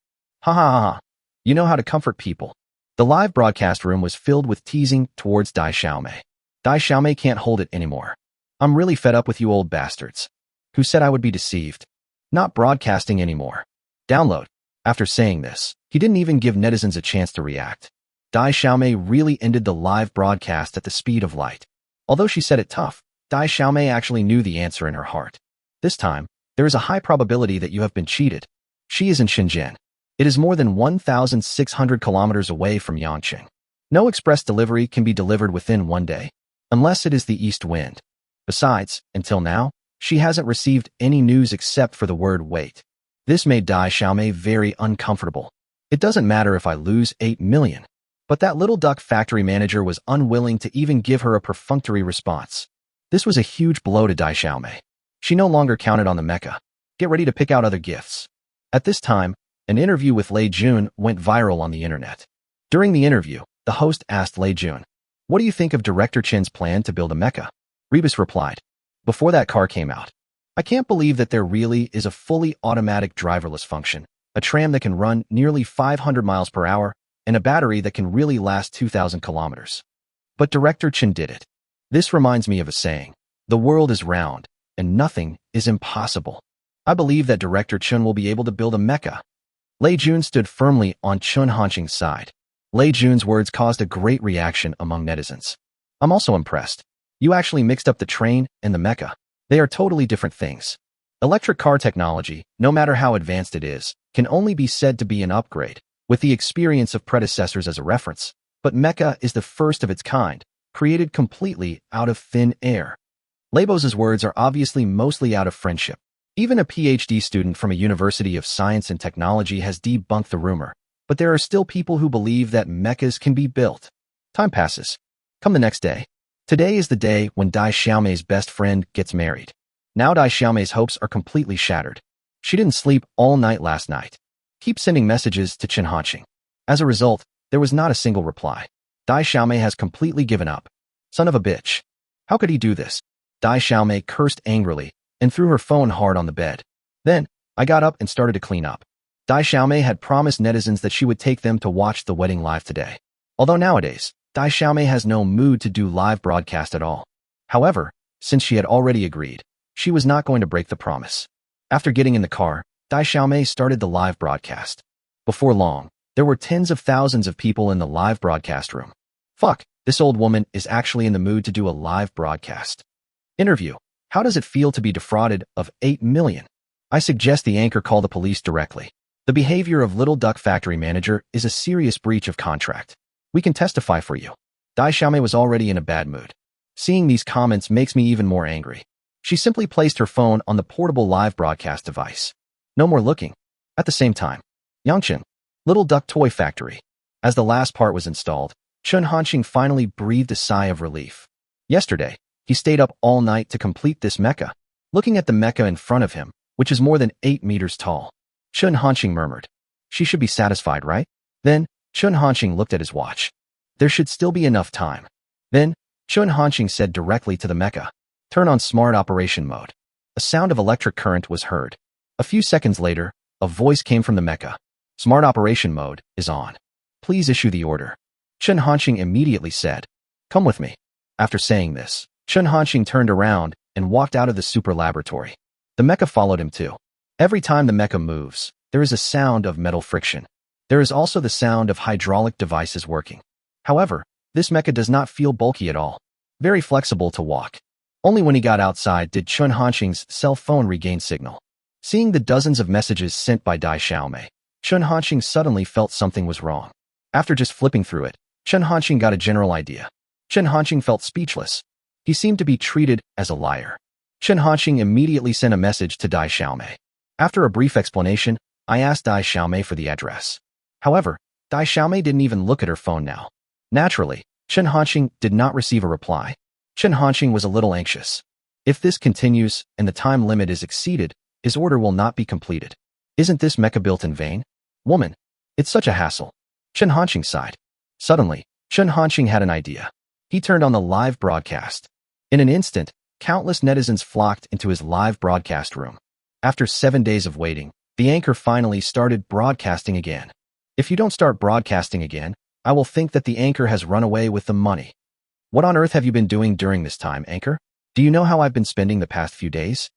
Ha ha ha ha. You know how to comfort people. The live broadcast room was filled with teasing towards Dai Xiaomei. Dai Xiaomei can't hold it anymore. I'm really fed up with you old bastards. Who said I would be deceived? Not broadcasting anymore. Download. After saying this, he didn't even give netizens a chance to react. Dai Xiaomei really ended the live broadcast at the speed of light. Although she said it tough, Dai Xiaomei actually knew the answer in her heart. This time, there is a high probability that you have been cheated. She is in Shenzhen. It is more than 1,600 kilometers away from Yanqing. No express delivery can be delivered within 1 day, unless it is the east wind. Besides, until now, she hasn't received any news except for the word wait. This made Dai Xiaomei very uncomfortable. It doesn't matter if I lose 8 million. But that Little Duck factory manager was unwilling to even give her a perfunctory response. This was a huge blow to Dai Xiaomei. She no longer counted on the mecha. Get ready to pick out other gifts. At this time, an interview with Lei Jun went viral on the internet. During the interview, the host asked Lei Jun, "What do you think of Director Chen's plan to build a mecha?" Rebus replied, before that car came out. I can't believe that there really is a fully automatic driverless function, a tram that can run nearly 500 miles per hour, and a battery that can really last 2,000 kilometers. But Director Chen did it. This reminds me of a saying, the world is round, and nothing is impossible. I believe that Director Chen will be able to build a mecha. Lei Jun stood firmly on Chen Hanqing's side. Lei Jun's words caused a great reaction among netizens. I'm also impressed. You actually mixed up the train and the mecha. They are totally different things. Electric car technology, no matter how advanced it is, can only be said to be an upgrade, with the experience of predecessors as a reference. But mecha is the first of its kind, created completely out of thin air. Leiboz's words are obviously mostly out of friendship. Even a PhD student from a University of Science and Technology has debunked the rumor, but there are still people who believe that mechas can be built. Time passes. Come the next day. Today is the day when Dai Xiaomei's best friend gets married. Now Dai Xiaomei's hopes are completely shattered. She didn't sleep all night last night. Keep sending messages to Chen Hanqing. As a result, there was not a single reply. Dai Xiaomei has completely given up. Son of a bitch. How could he do this? Dai Xiaomei cursed angrily and threw her phone hard on the bed. Then, I got up and started to clean up. Dai Xiaomei had promised netizens that she would take them to watch the wedding live today. Although nowadays, Dai Xiaomei has no mood to do live broadcast at all. However, since she had already agreed, she was not going to break the promise. After getting in the car, Dai Xiaomei started the live broadcast. Before long, there were tens of thousands of people in the live broadcast room. Fuck, this old woman is actually in the mood to do a live broadcast. Interview. How does it feel to be defrauded of 8 million? I suggest the anchor call the police directly. The behavior of Little Duck factory manager is a serious breach of contract. We can testify for you. Dai Xiaomei was already in a bad mood. Seeing these comments makes me even more angry. She simply placed her phone on the portable live broadcast device. No more looking. At the same time, Yangchen, Little Duck Toy Factory. As the last part was installed, Chen Hanqing finally breathed a sigh of relief. Yesterday, he stayed up all night to complete this mecha. Looking at the mecha in front of him, which is more than 8 meters tall, Chen Hanqing murmured. She should be satisfied, right? Then, Chen Hanqing looked at his watch. There should still be enough time. Then, Chen Hanqing said directly to the mecha, turn on smart operation mode. A sound of electric current was heard. A few seconds later, a voice came from the mecha. Smart operation mode is on. Please issue the order. Chen Hanqing immediately said, come with me. After saying this, Chen Hanqing turned around and walked out of the super laboratory. The mecha followed him too. Every time the mecha moves, there is a sound of metal friction. There is also the sound of hydraulic devices working. However, this mecha does not feel bulky at all. Very flexible to walk. Only when he got outside did Chen Hanqing's cell phone regain signal. Seeing the dozens of messages sent by Dai Xiaomei, Chen Hanqing suddenly felt something was wrong. After just flipping through it, Chen Hanqing got a general idea. Chen Hanqing felt speechless. He seemed to be treated as a liar. Chen Hanqing immediately sent a message to Dai Xiaomei. After a brief explanation, I asked Dai Xiaomei for the address. However, Dai Xiaomei didn't even look at her phone now. Naturally, Chen Hanqing did not receive a reply. Chen Hanqing was a little anxious. If this continues and the time limit is exceeded, his order will not be completed. Isn't this mecha built in vain? Woman, it's such a hassle. Chen Hanqing sighed. Suddenly, Chen Hanqing had an idea. He turned on the live broadcast. In an instant, countless netizens flocked into his live broadcast room. After 7 days of waiting, the anchor finally started broadcasting again. If you don't start broadcasting again, I will think that the anchor has run away with the money. What on earth have you been doing during this time, anchor? Do you know how I've been spending the past few days?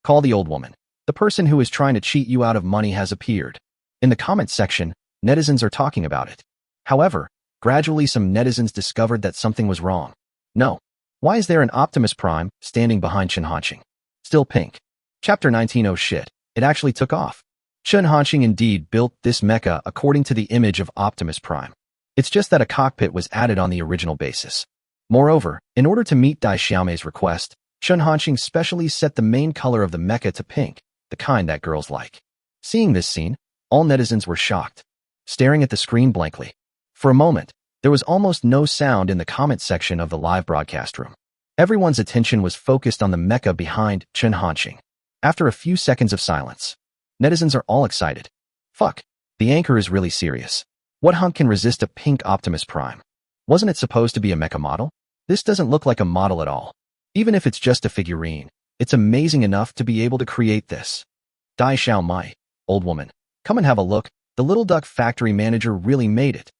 Call the old woman. The person who is trying to cheat you out of money has appeared. In the comments section, netizens are talking about it. However, gradually some netizens discovered that something was wrong. No. Why is there an Optimus Prime standing behind Chen Hanqing? Still pink. Chapter 19. Oh shit, it actually took off. Chen Hanqing indeed built this mecha according to the image of Optimus Prime. It's just that a cockpit was added on the original basis. Moreover, in order to meet Dai Xiaomei's request, Chen Hanqing specially set the main color of the mecha to pink, the kind that girls like. Seeing this scene, all netizens were shocked, staring at the screen blankly. For a moment, there was almost no sound in the comment section of the live broadcast room. Everyone's attention was focused on the mecha behind Chen Hanqing. After a few seconds of silence, netizens are all excited. Fuck, the anchor is really serious. What hunk can resist a pink Optimus Prime? Wasn't it supposed to be a mecha model? This doesn't look like a model at all. Even if it's just a figurine, It's amazing enough to be able to create this. Dai Xiao Mai, old woman. Come and have a look. The little duck factory manager really made it.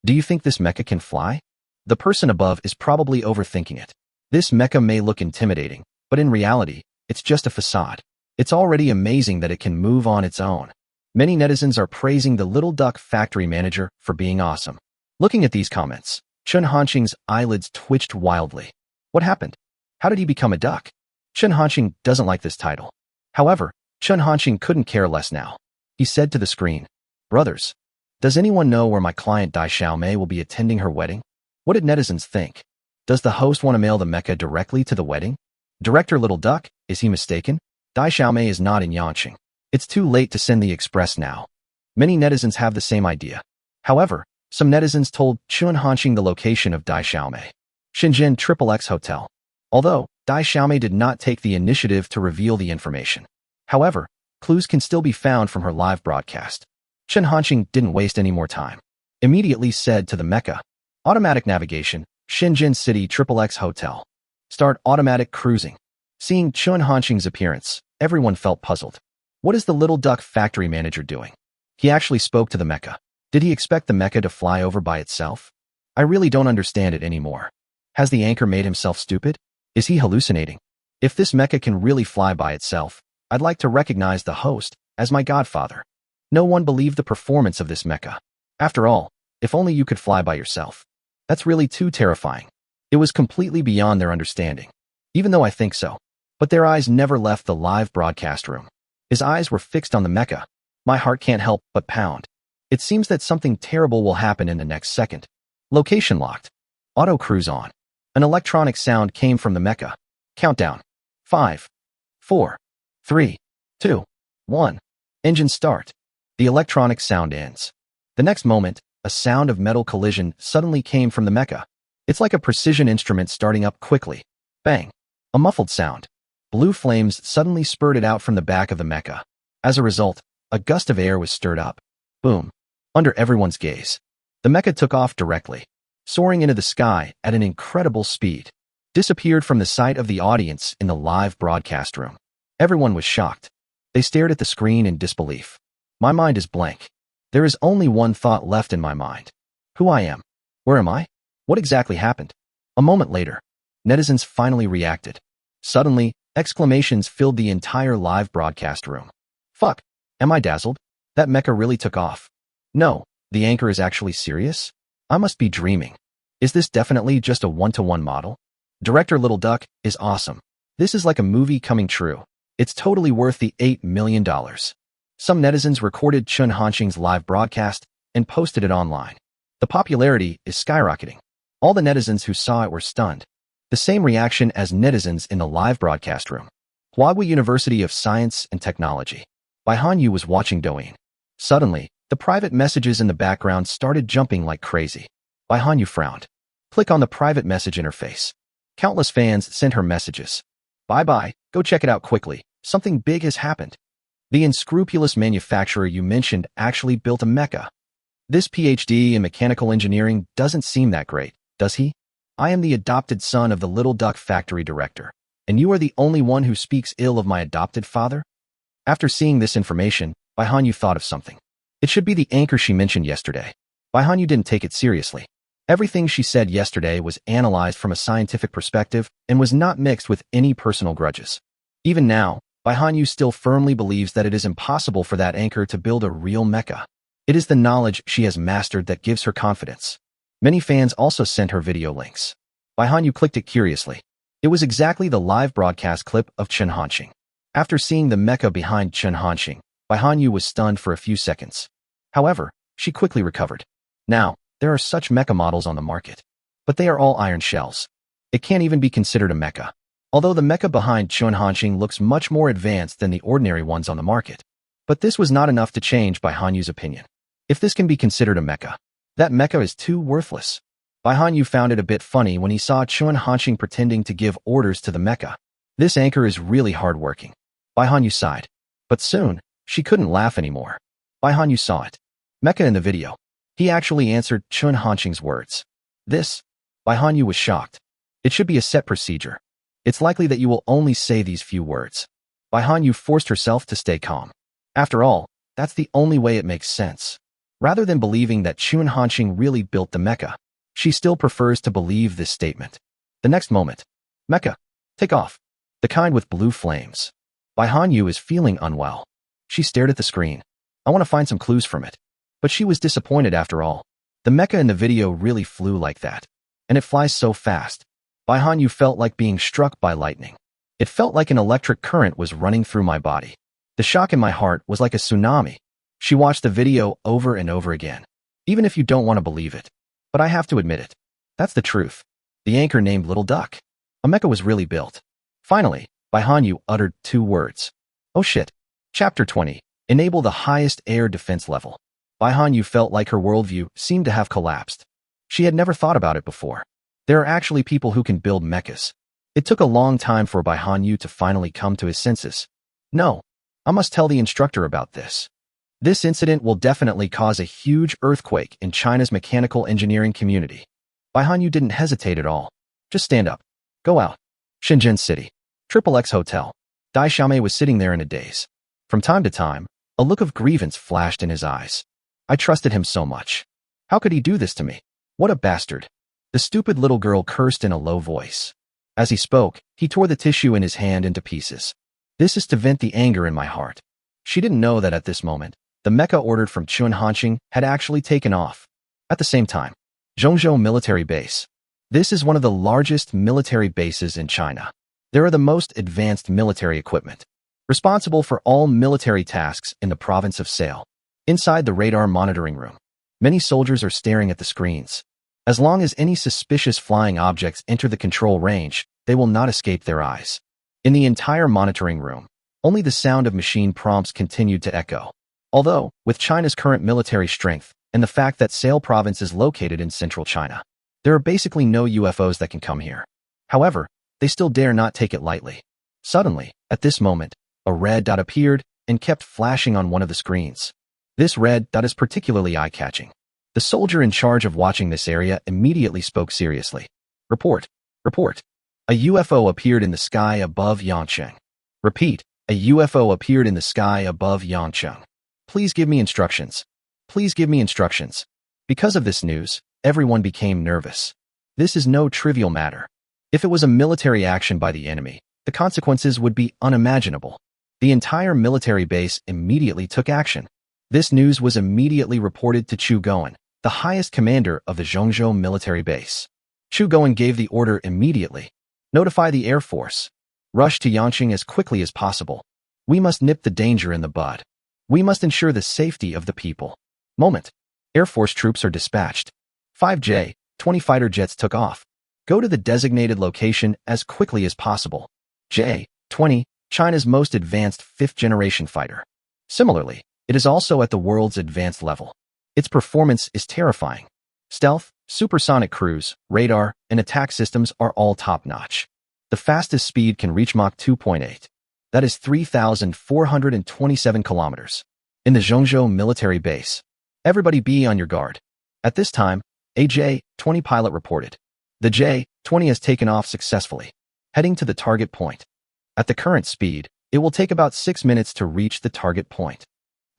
Do you think this mecha can fly? The person above is probably overthinking it. This mecha may look intimidating, but in reality, it's just a facade. It's already amazing that it can move on its own. Many netizens are praising the little duck factory manager for being awesome. Looking at these comments, Chen Hanqing's eyelids twitched wildly. What happened? How did he become a duck? Chen Hanqing doesn't like this title. However, Chen Hanqing couldn't care less now. He said to the screen, "Brothers, does anyone know where my client Dai Xiaomei will be attending her wedding?" What did netizens think? Does the host want to mail the mecha directly to the wedding? Director Little Duck, is he mistaken? Dai Xiaomei is not in Yanqing. It's too late to send the express now. Many netizens have the same idea. However, some netizens told Chen Hanqing the location of Dai Xiaomei. Shenzhen XXX Hotel. Although, Dai Xiaomei did not take the initiative to reveal the information. However, clues can still be found from her live broadcast. Chen Hanqing didn't waste any more time. Immediately said to the mecha, "Automatic navigation, Shenzhen City XXX Hotel. Start automatic cruising." Seeing Chen Hanqing's appearance, everyone felt puzzled. What is the little duck factory manager doing? He actually spoke to the mecha. Did he expect the mecha to fly over by itself? I really don't understand it anymore. Has the anchor made himself stupid? Is he hallucinating? If this mecha can really fly by itself, I'd like to recognize the host as my godfather. No one believed the performance of this mecha. After all, if only you could fly by yourself. That's really too terrifying. It was completely beyond their understanding. Even though I think so. But their eyes never left the live broadcast room. His eyes were fixed on the mecha. My heart can't help but pound. It seems that something terrible will happen in the next second. Location locked. Auto cruise on. An electronic sound came from the mecha. Countdown. 5, 4, 3, 2, 1. Engine start. The electronic sound ends. The next moment, a sound of metal collision suddenly came from the mecha. It's like a precision instrument starting up quickly. Bang. A muffled sound. Blue flames suddenly spurted out from the back of the mecha. As a result, a gust of air was stirred up. Boom. Under everyone's gaze. The mecha took off directly, soaring into the sky at an incredible speed. Disappeared from the sight of the audience in the live broadcast room. Everyone was shocked. They stared at the screen in disbelief. My mind is blank. There is only one thought left in my mind. Who I am. Where am I? What exactly happened? A moment later, netizens finally reacted. Suddenly, exclamations filled the entire live broadcast room. Fuck. Am I dazzled? That mecha really took off. No, the anchor is actually serious? I must be dreaming. Is this definitely just a one-to-one model? Director Little Duck is awesome. This is like a movie coming true. It's totally worth the $8 million. Some netizens recorded Chen Hanqing's live broadcast and posted it online. The popularity is skyrocketing. All the netizens who saw it were stunned. The same reaction as netizens in the live broadcast room. Huawei University of Science and Technology. Bai Hanyu was watching Douyin. Suddenly, the private messages in the background started jumping like crazy. Bai Hanyu frowned. Click on the private message interface. Countless fans sent her messages. Bye-bye, go check it out quickly. Something big has happened. The unscrupulous manufacturer you mentioned actually built a mecha. This PhD in mechanical engineering doesn't seem that great, does he? I am the adopted son of the Little Duck factory director, and you are the only one who speaks ill of my adopted father? After seeing this information, Bai Hanyu thought of something. It should be the anchor she mentioned yesterday. Bai Hanyu didn't take it seriously. Everything she said yesterday was analyzed from a scientific perspective and was not mixed with any personal grudges. Even now, Bai Hanyu still firmly believes that it is impossible for that anchor to build a real mecha. It is the knowledge she has mastered that gives her confidence. Many fans also sent her video links. Bai Hanyu clicked it curiously. It was exactly the live broadcast clip of Chen Hanqing. After seeing the mecha behind Chen Hanqing, Bai Hanyu was stunned for a few seconds. However, she quickly recovered. Now, there are such mecha models on the market. But they are all iron shells. It can't even be considered a mecha. Although the mecha behind Chen Hanqing looks much more advanced than the ordinary ones on the market. But this was not enough to change Bai Hanyu's opinion. If this can be considered a mecha, that mecha is too worthless. Bai Hanyu found it a bit funny when he saw Chen Hanqing pretending to give orders to the mecha. This anchor is really hardworking. Bai Hanyu sighed. But soon, she couldn't laugh anymore. Bai Hanyu saw it. Mecha in the video. He actually answered Chen Hanqing's words. This? Bai Hanyu was shocked. It should be a set procedure. It's likely that you will only say these few words. Bai Hanyu forced herself to stay calm. After all, that's the only way it makes sense. Rather than believing that Chun Hanqing really built the mecha, she still prefers to believe this statement. The next moment, mecha, take off. The kind with blue flames. Bai Hanyu is feeling unwell. She stared at the screen. I want to find some clues from it. But she was disappointed after all. The mecha in the video really flew like that. And it flies so fast. Bai Hanyu felt like being struck by lightning. It felt like an electric current was running through my body. The shock in my heart was like a tsunami. She watched the video over and over again. Even if you don't want to believe it. But I have to admit it. That's the truth. The anchor named Little Duck. A mecha was really built. Finally, Bai Hanyu uttered 2 words. Oh shit. Chapter 20. Enable the highest air defense level. Bai Hanyu felt like her worldview seemed to have collapsed. She had never thought about it before. There are actually people who can build mechas. It took a long time for Bai Hanyu to finally come to his senses. No, I must tell the instructor about this. This incident will definitely cause a huge earthquake in China's mechanical engineering community. Bai Hanyu didn't hesitate at all. Just stand up. Go out. Shenzhen City. XXX Hotel. Dai Xiaomei was sitting there in a daze. From time to time, a look of grievance flashed in his eyes. I trusted him so much. How could he do this to me? What a bastard. The stupid little girl cursed in a low voice. As he spoke, he tore the tissue in his hand into pieces. This is to vent the anger in my heart. She didn't know that at this moment, the mecha ordered from Chun Hanqing had actually taken off. At the same time, Zhongzhou Military Base. This is one of the largest military bases in China. There are the most advanced military equipment, responsible for all military tasks in the province of Sale. Inside the radar monitoring room, many soldiers are staring at the screens. As long as any suspicious flying objects enter the control range, they will not escape their eyes. In the entire monitoring room, only the sound of machine prompts continued to echo. Although, with China's current military strength and the fact that Sale province is located in central China, there are basically no UFOs that can come here. However, they still dare not take it lightly. Suddenly, at this moment, a red dot appeared and kept flashing on one of the screens. This red dot is particularly eye-catching. The soldier in charge of watching this area immediately spoke seriously. Report. Report. A UFO appeared in the sky above Yangcheng. Repeat. A UFO appeared in the sky above Yangcheng. Please give me instructions. Please give me instructions. Because of this news, everyone became nervous. This is no trivial matter. If it was a military action by the enemy, the consequences would be unimaginable. The entire military base immediately took action. This news was immediately reported to Chu Goen, the highest commander of the Zhongzhou military base. Chu Goen gave the order immediately. Notify the Air Force. Rush to Yangcheng as quickly as possible. We must nip the danger in the bud. We must ensure the safety of the people. Moment. Air Force troops are dispatched. 5 J-20 fighter jets took off. Go to the designated location as quickly as possible. J-20, China's most advanced 5th-generation fighter. Similarly, it is also at the world's advanced level. Its performance is terrifying. Stealth, supersonic cruise, radar, and attack systems are all top-notch. The fastest speed can reach Mach 2.8. That is 3,427 kilometers. In the Zhongzhou military base. Everybody be on your guard. At this time, a J-20 pilot reported. The J-20 has taken off successfully, heading to the target point. At the current speed, it will take about 6 minutes to reach the target point.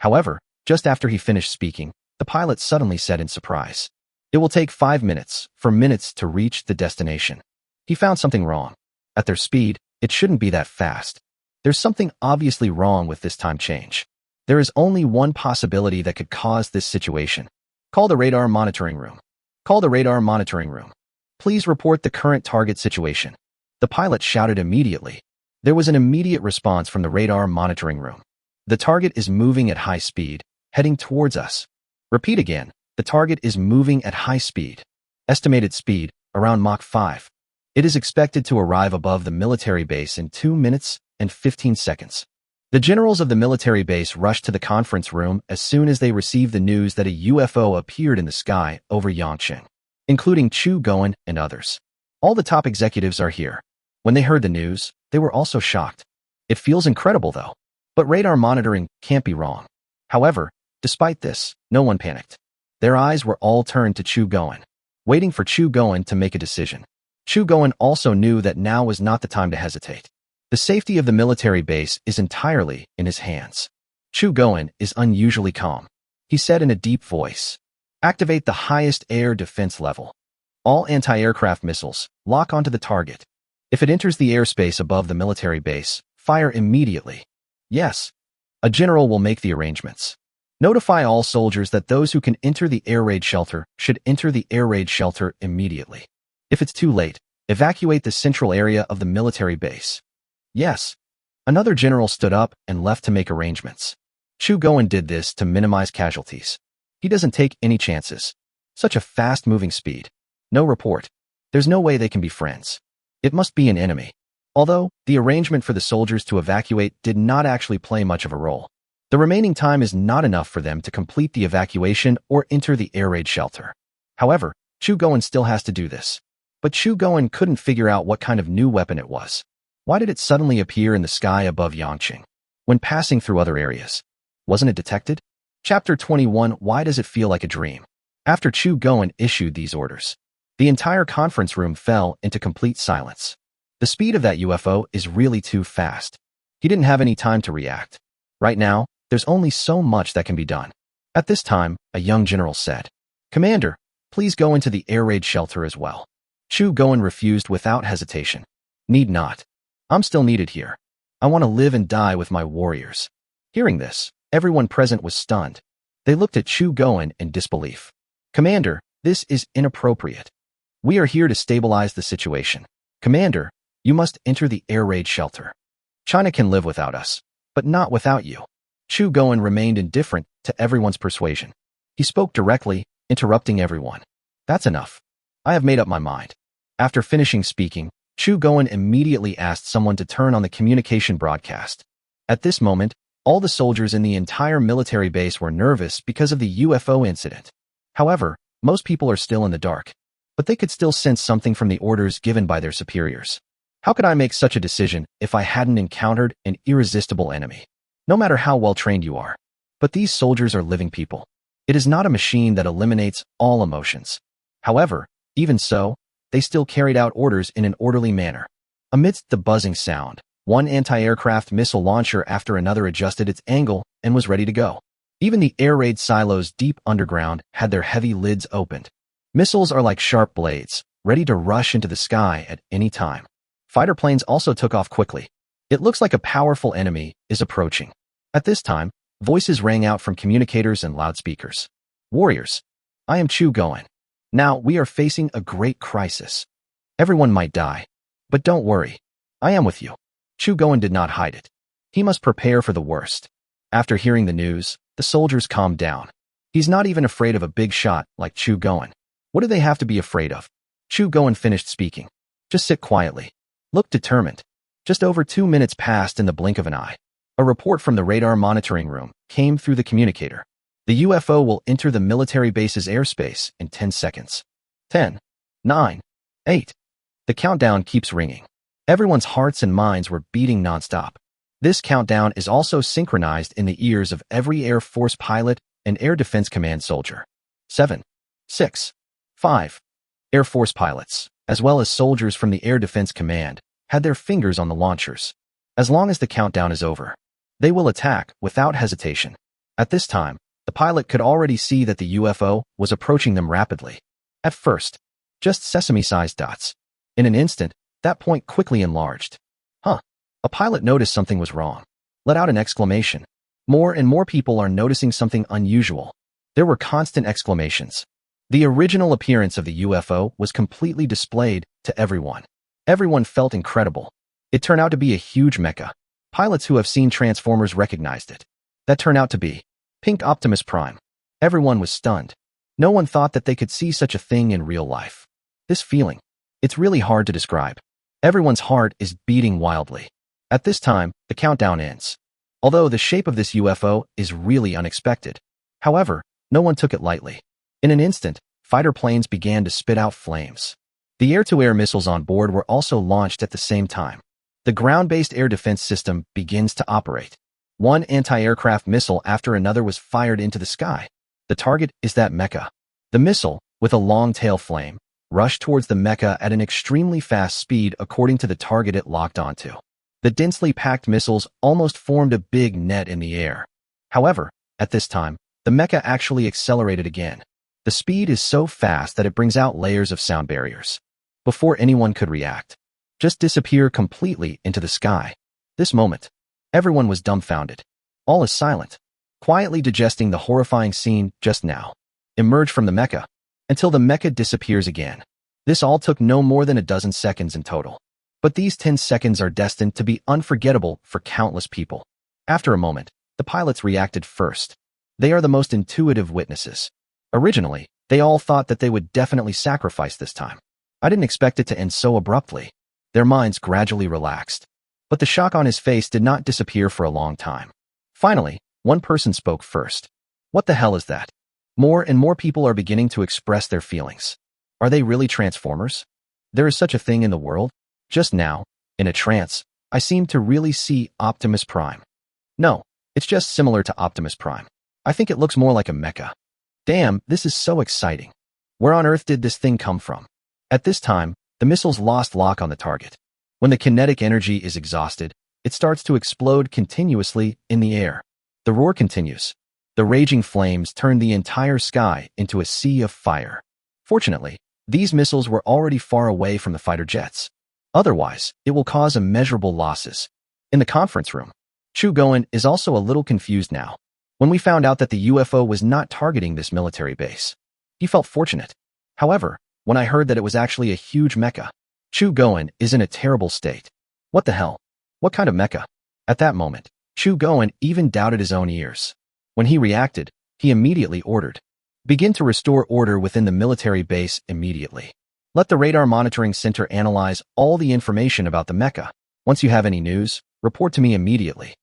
However, just after he finished speaking, the pilot suddenly said in surprise, "It will take 5 minutes for minutes to reach the destination." He found something wrong. At their speed, it shouldn't be that fast. There's something obviously wrong with this time change. There is only one possibility that could cause this situation. Call the radar monitoring room. Call the radar monitoring room. Please report the current target situation. The pilot shouted immediately. There was an immediate response from the radar monitoring room. The target is moving at high speed, heading towards us. Repeat again. The target is moving at high speed. Estimated speed, around Mach 5. It is expected to arrive above the military base in 2 minutes and 15 seconds. The generals of the military base rushed to the conference room as soon as they received the news that a UFO appeared in the sky over Yangcheng, including Chu Goen and others. All the top executives are here. When they heard the news, they were also shocked. It feels incredible though. But radar monitoring can't be wrong. However, despite this, no one panicked. Their eyes were all turned to Chu Goen, waiting for Chu Goen to make a decision. Chu Goen also knew that now was not the time to hesitate. The safety of the military base is entirely in his hands. Chu Goen is unusually calm. He said in a deep voice, "Activate the highest air defense level. All anti-aircraft missiles, lock onto the target. If it enters the airspace above the military base, fire immediately. Yes, a general will make the arrangements. Notify all soldiers that those who can enter the air raid shelter should enter the air raid shelter immediately. If it's too late, evacuate the central area of the military base." Yes. Another general stood up and left to make arrangements. Chu Goen did this to minimize casualties. He doesn't take any chances. Such a fast-moving speed. No report. There's no way they can be friends. It must be an enemy. Although, the arrangement for the soldiers to evacuate did not actually play much of a role. The remaining time is not enough for them to complete the evacuation or enter the air raid shelter. However, Chu Goen still has to do this. But Chu Goen couldn't figure out what kind of new weapon it was. Why did it suddenly appear in the sky above Yangqing when passing through other areas? Wasn't it detected? Chapter 21. Why does it feel like a dream? After Chu Goen issued these orders, the entire conference room fell into complete silence. The speed of that UFO is really too fast. He didn't have any time to react. Right now, there's only so much that can be done. At this time, a young general said, "Commander, please go into the air raid shelter as well." Chu Goen refused without hesitation. "Need not. I'm still needed here. I want to live and die with my warriors." Hearing this, everyone present was stunned. They looked at Chu Goen in disbelief. "Commander, this is inappropriate. We are here to stabilize the situation. Commander, you must enter the air raid shelter. China can live without us, but not without you." Chu Goen remained indifferent to everyone's persuasion. He spoke directly, interrupting everyone. "That's enough. I have made up my mind." After finishing speaking, Chu Goen immediately asked someone to turn on the communication broadcast. At this moment, all the soldiers in the entire military base were nervous because of the UFO incident. However, most people are still in the dark, but they could still sense something from the orders given by their superiors. How could I make such a decision if I hadn't encountered an irresistible enemy? No matter how well trained you are. But these soldiers are living people. It is not a machine that eliminates all emotions. However, even so, they still carried out orders in an orderly manner. Amidst the buzzing sound, one anti-aircraft missile launcher after another adjusted its angle and was ready to go. Even the air raid silos deep underground had their heavy lids opened. Missiles are like sharp blades, ready to rush into the sky at any time. Fighter planes also took off quickly. It looks like a powerful enemy is approaching. At this time, voices rang out from communicators and loudspeakers. "Warriors, I am Chu Goen. Now we are facing a great crisis. Everyone might die, but don't worry. I am with you." Chu Goen did not hide it. He must prepare for the worst. After hearing the news, the soldiers calmed down. He's not even afraid of a big shot like Chu Goen. What do they have to be afraid of? Chu Goen finished speaking. "Just sit quietly. Look determined." Just over 2 minutes passed in the blink of an eye. A report from the radar monitoring room came through the communicator. The UFO will enter the military base's airspace in 10 seconds. 10, 9, 8. The countdown keeps ringing. Everyone's hearts and minds were beating nonstop. This countdown is also synchronized in the ears of every Air Force pilot and Air Defense Command soldier. 7, 6, 5. Air Force pilots, as well as soldiers from the Air Defense Command, had their fingers on the launchers. As long as the countdown is over, they will attack without hesitation. At this time, the pilot could already see that the UFO was approaching them rapidly. At first, just sesame-sized dots. In an instant, that point quickly enlarged. A pilot noticed something was wrong. Let out an exclamation. More and more people are noticing something unusual. There were constant exclamations. The original appearance of the UFO was completely displayed to everyone. Everyone felt incredible. It turned out to be a huge mecha. Pilots who have seen Transformers recognized it. That turned out to be Pink Optimus Prime. Everyone was stunned. No one thought that they could see such a thing in real life. This feeling, it's really hard to describe. Everyone's heart is beating wildly. At this time, the countdown ends. Although the shape of this UFO is really unexpected. However, no one took it lightly. In an instant, fighter planes began to spit out flames. The air-to-air missiles on board were also launched at the same time. The ground-based air defense system begins to operate. One anti-aircraft missile after another was fired into the sky. The target is that mecha. The missile, with a long tail flame, rushed towards the Mecha at an extremely fast speed according to the target it locked onto. The densely packed missiles almost formed a big net in the air. However, at this time, the Mecha actually accelerated again. The speed is so fast that it brings out layers of sound barriers. Before anyone could react, just disappear completely into the sky. This moment, everyone was dumbfounded. All is silent, quietly digesting the horrifying scene just now. Emerge from the Mecha, until the Mecha disappears again. This all took no more than a dozen seconds in total. But these 10 seconds are destined to be unforgettable for countless people. After a moment, the pilots reacted first. They are the most intuitive witnesses. Originally, they all thought that they would definitely sacrifice this time. I didn't expect it to end so abruptly. Their minds gradually relaxed. But the shock on his face did not disappear for a long time. Finally, one person spoke first. What the hell is that? More and more people are beginning to express their feelings. Are they really Transformers? There is such a thing in the world? Just now, in a trance, I seemed to really see Optimus Prime. No, it's just similar to Optimus Prime. I think it looks more like a mecha. Damn, this is so exciting. Where on earth did this thing come from? At this time, the missiles lost lock on the target. When the kinetic energy is exhausted, it starts to explode continuously in the air. The roar continues. The raging flames turn the entire sky into a sea of fire. Fortunately, these missiles were already far away from the fighter jets. Otherwise, it will cause immeasurable losses. In the conference room, Chu Goen is also a little confused now. When we found out that the UFO was not targeting this military base, he felt fortunate. However, when I heard that it was actually a huge mecha, Chu Goen is in a terrible state. What the hell? What kind of mecha? At that moment, Chu Goen even doubted his own ears. When he reacted, he immediately ordered, begin to restore order within the military base immediately. Let the radar monitoring center analyze all the information about the mecha. Once you have any news, report to me immediately.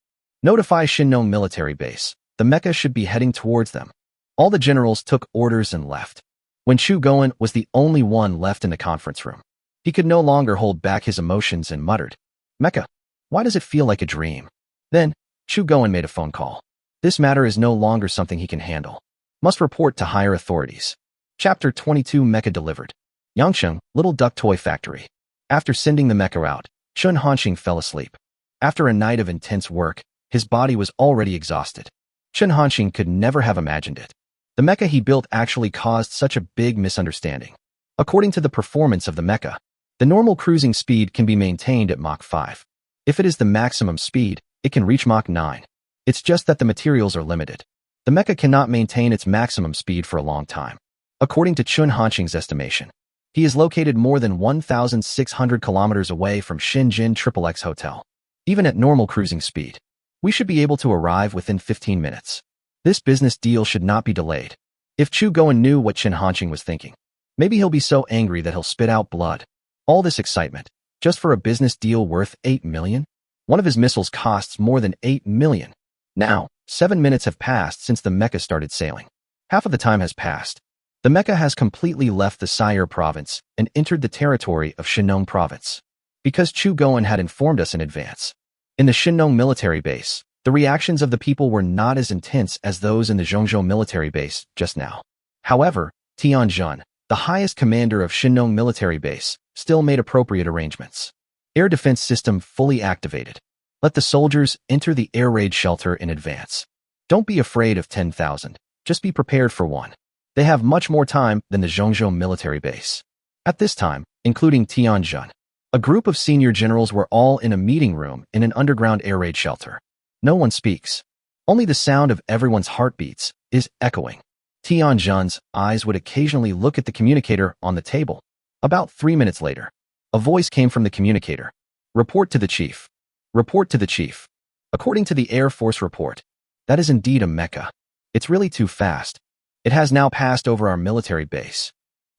Notify Shinnong military base. The mecha should be heading towards them. All the generals took orders and left. When Chu Goen was the only one left in the conference room, he could no longer hold back his emotions and muttered, Mecha, why does it feel like a dream? Then, Chu Goen made a phone call. This matter is no longer something he can handle. Must report to higher authorities. Chapter 22 Mecha delivered. Yangcheng, Little Duck Toy Factory. After sending the mecha out, Chun Hanxing fell asleep. After a night of intense work, his body was already exhausted. Chun Hanxing could never have imagined it. The mecha he built actually caused such a big misunderstanding. According to the performance of the mecha, the normal cruising speed can be maintained at Mach 5. If it is the maximum speed, it can reach Mach 9. It's just that the materials are limited. The mecha cannot maintain its maximum speed for a long time. According to Chun Hanxing's estimation, he is located more than 1,600 kilometers away from Shenzhen XXX Hotel. Even at normal cruising speed, we should be able to arrive within 15 minutes. This business deal should not be delayed. If Chu Goen knew what Chun Hanxing was thinking, maybe he'll be so angry that he'll spit out blood. All this excitement, just for a business deal worth 8 million? One of his missiles costs more than 8 million. Now, 7 minutes have passed since the mecha started sailing. Half of the time has passed. The mecha has completely left the Sire province and entered the territory of Shinnong province. Because Chu Goen had informed us in advance. In the Shinnong military base, the reactions of the people were not as intense as those in the Zhongzhou military base just now. However, Tian Jun, the highest commander of Shinnong military base, still made appropriate arrangements. Air defense system fully activated. Let the soldiers enter the air raid shelter in advance. Don't be afraid of 10,000. Just be prepared for one. They have much more time than the Zhongzhou military base. At this time, including Tian Jun, a group of senior generals were all in a meeting room in an underground air raid shelter. No one speaks. Only the sound of everyone's heartbeats is echoing. Tian Jun's eyes would occasionally look at the communicator on the table. About 3 minutes later, a voice came from the communicator. Report to the chief. Report to the chief. According to the Air Force report, that is indeed a mecha. It's really too fast. It has now passed over our military base.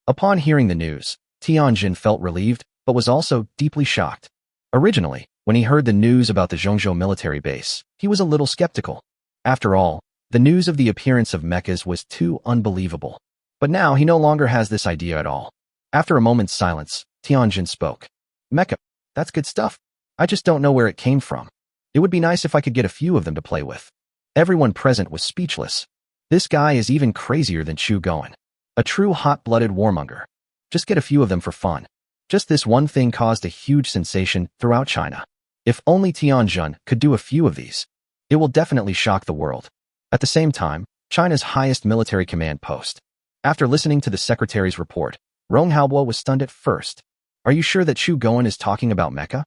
Upon hearing the news, Tianjin felt relieved, but was also deeply shocked. Originally, when he heard the news about the Zhongzhou military base, he was a little skeptical. After all, the news of the appearance of mechas was too unbelievable. But now he no longer has this idea at all. After a moment's silence, Tianjin spoke. Mecha, that's good stuff. I just don't know where it came from. It would be nice if I could get a few of them to play with. Everyone present was speechless. This guy is even crazier than Chu Goen. A true hot-blooded warmonger. Just get a few of them for fun. Just this one thing caused a huge sensation throughout China. If only Tianjin could do a few of these, it will definitely shock the world. At the same time, China's highest military command post. After listening to the secretary's report, Rong Haobo was stunned at first. Are you sure that Chu Goen is talking about mecha?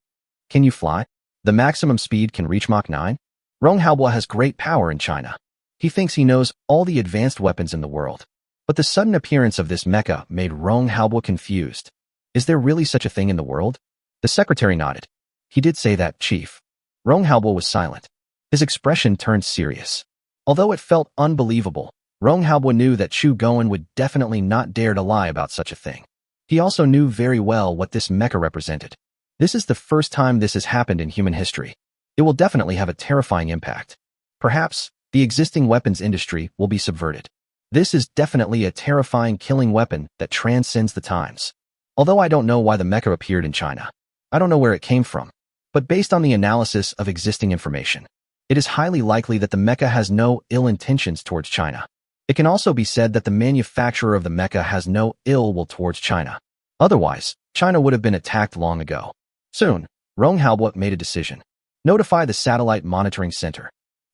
Can you fly? The maximum speed can reach Mach 9? Rong Haobo has great power in China. He thinks he knows all the advanced weapons in the world. But the sudden appearance of this mecha made Rong Haobo confused. Is there really such a thing in the world? The secretary nodded. He did say that, Chief. Rong Haobo was silent. His expression turned serious. Although it felt unbelievable, Rong Haobo knew that Chu Goen would definitely not dare to lie about such a thing. He also knew very well what this mecha represented. This is the first time this has happened in human history. It will definitely have a terrifying impact. Perhaps, the existing weapons industry will be subverted. This is definitely a terrifying killing weapon that transcends the times. Although I don't know why the mecha appeared in China. I don't know where it came from. But based on the analysis of existing information, it is highly likely that the mecha has no ill intentions towards China. It can also be said that the manufacturer of the mecha has no ill will towards China. Otherwise, China would have been attacked long ago. Soon, Rong Haobo made a decision. Notify the satellite monitoring center.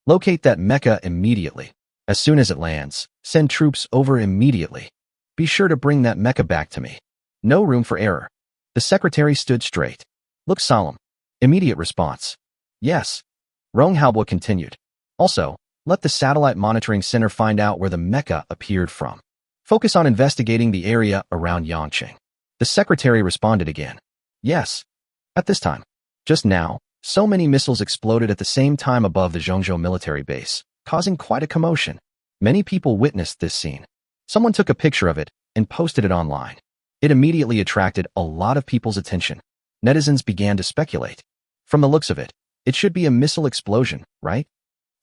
Locate that mecha immediately. As soon as it lands, send troops over immediately. Be sure to bring that mecha back to me. No room for error. The secretary stood straight. Look solemn. Immediate response. Yes. Rong Haobo continued. Also, let the satellite monitoring center find out where the mecha appeared from. Focus on investigating the area around Yangqing. The secretary responded again. Yes. At this time. Just now, so many missiles exploded at the same time above the Zhongzhou military base, causing quite a commotion. Many people witnessed this scene. Someone took a picture of it and posted it online. It immediately attracted a lot of people's attention. Netizens began to speculate. From the looks of it, it should be a missile explosion, right?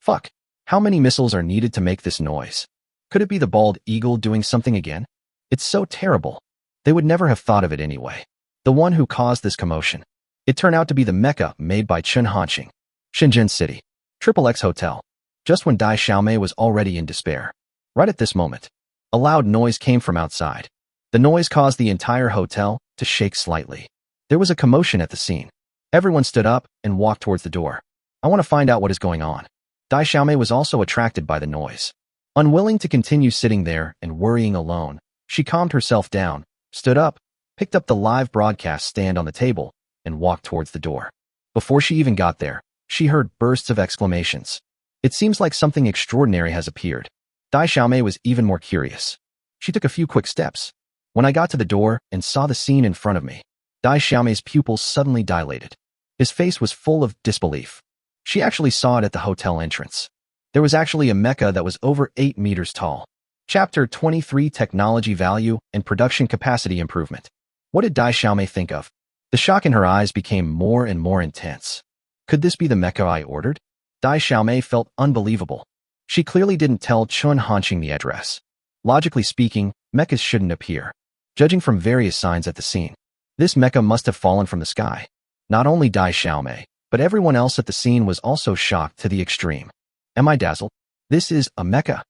Fuck. How many missiles are needed to make this noise? Could it be the bald eagle doing something again? It's so terrible. They would never have thought of it anyway. The one who caused this commotion. It turned out to be the mecha made by Chen Hanqing. Shenzhen City. XXX Hotel. Just when Dai Xiaomei was already in despair. Right at this moment, a loud noise came from outside. The noise caused the entire hotel to shake slightly. There was a commotion at the scene. Everyone stood up and walked towards the door. I want to find out what is going on. Dai Xiaomei was also attracted by the noise. Unwilling to continue sitting there and worrying alone, she calmed herself down, stood up, picked up the live broadcast stand on the table, and walked towards the door. Before she even got there, she heard bursts of exclamations. It seems like something extraordinary has appeared. Dai Xiaomei was even more curious. She took a few quick steps. When I got to the door and saw the scene in front of me, Dai Xiaomei's pupils suddenly dilated. His face was full of disbelief. She actually saw it at the hotel entrance. There was actually a mecha that was over 8 meters tall. Chapter 23 Technology Value and Production Capacity Improvement. What did Dai Xiaomei think of? The shock in her eyes became more and more intense. Could this be the mecha I ordered? Dai Xiaomei felt unbelievable. She clearly didn't tell Chen Hanqing the address. Logically speaking, mechas shouldn't appear. Judging from various signs at the scene, this mecha must have fallen from the sky. Not only Dai Xiaomei, but everyone else at the scene was also shocked to the extreme. Am I dazzled? This is a mecha.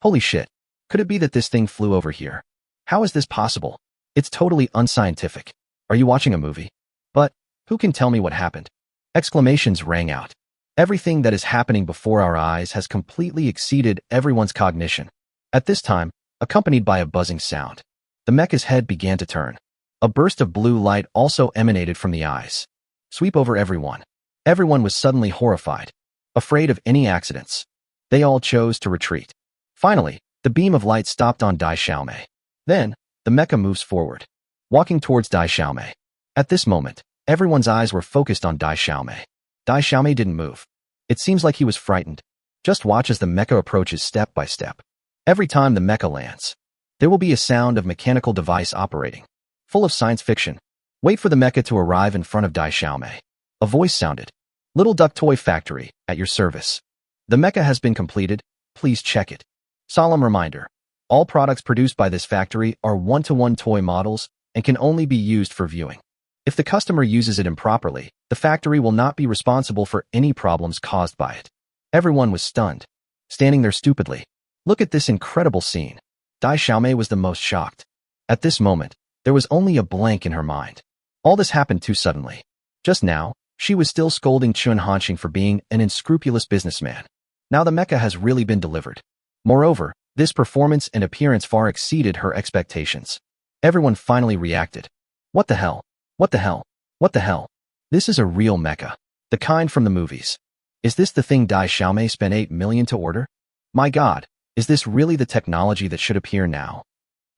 Holy shit. Could it be that this thing flew over here? How is this possible? It's totally unscientific. Are you watching a movie? But, who can tell me what happened? Exclamations rang out. Everything that is happening before our eyes has completely exceeded everyone's cognition. At this time, accompanied by a buzzing sound, the mecha's head began to turn. A burst of blue light also emanated from the eyes. Sweep over everyone. Everyone was suddenly horrified, afraid of any accidents. They all chose to retreat. Finally, the beam of light stopped on Dai Xiaomei. Then, the mecha moves forward, walking towards Dai Xiaomei. At this moment, everyone's eyes were focused on Dai Xiaomei. Dai Xiaomei didn't move. It seems like he was frightened. Just watch as the mecha approaches step by step. Every time the mecha lands, there will be a sound of mechanical device operating, full of science fiction. Wait for the mecha to arrive in front of Dai Xiaomei. A voice sounded. Little Duck Toy Factory, at your service. The mecha has been completed. Please check it. Solemn reminder. All products produced by this factory are one-to-one toy models and can only be used for viewing. If the customer uses it improperly, the factory will not be responsible for any problems caused by it. Everyone was stunned, standing there stupidly. Look at this incredible scene. Dai Xiaomei was the most shocked. At this moment, There was only a blank in her mind. All this happened too suddenly. Just now, she was still scolding Chun Hanxing for being an unscrupulous businessman. Now the mecha has really been delivered. Moreover, this performance and appearance far exceeded her expectations. Everyone finally reacted. What the hell? What the hell? What the hell? This is a real mecha. The kind from the movies. Is this the thing Dai Xiaomei spent 8 million to order? My god, is this really the technology that should appear now?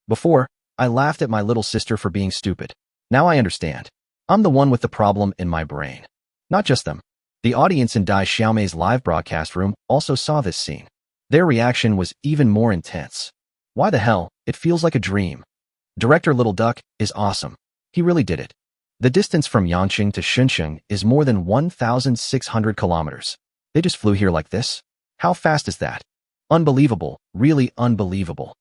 Before, I laughed at my little sister for being stupid. Now I understand. I'm the one with the problem in my brain. Not just them. The audience in Dai Xiaomei's live broadcast room also saw this scene. Their reaction was even more intense. Why the hell, it feels like a dream. Director Little Duck is awesome. He really did it. The distance from Yangqing to Shuncheng is more than 1,600 kilometers. They just flew here like this? How fast is that? Unbelievable, really unbelievable.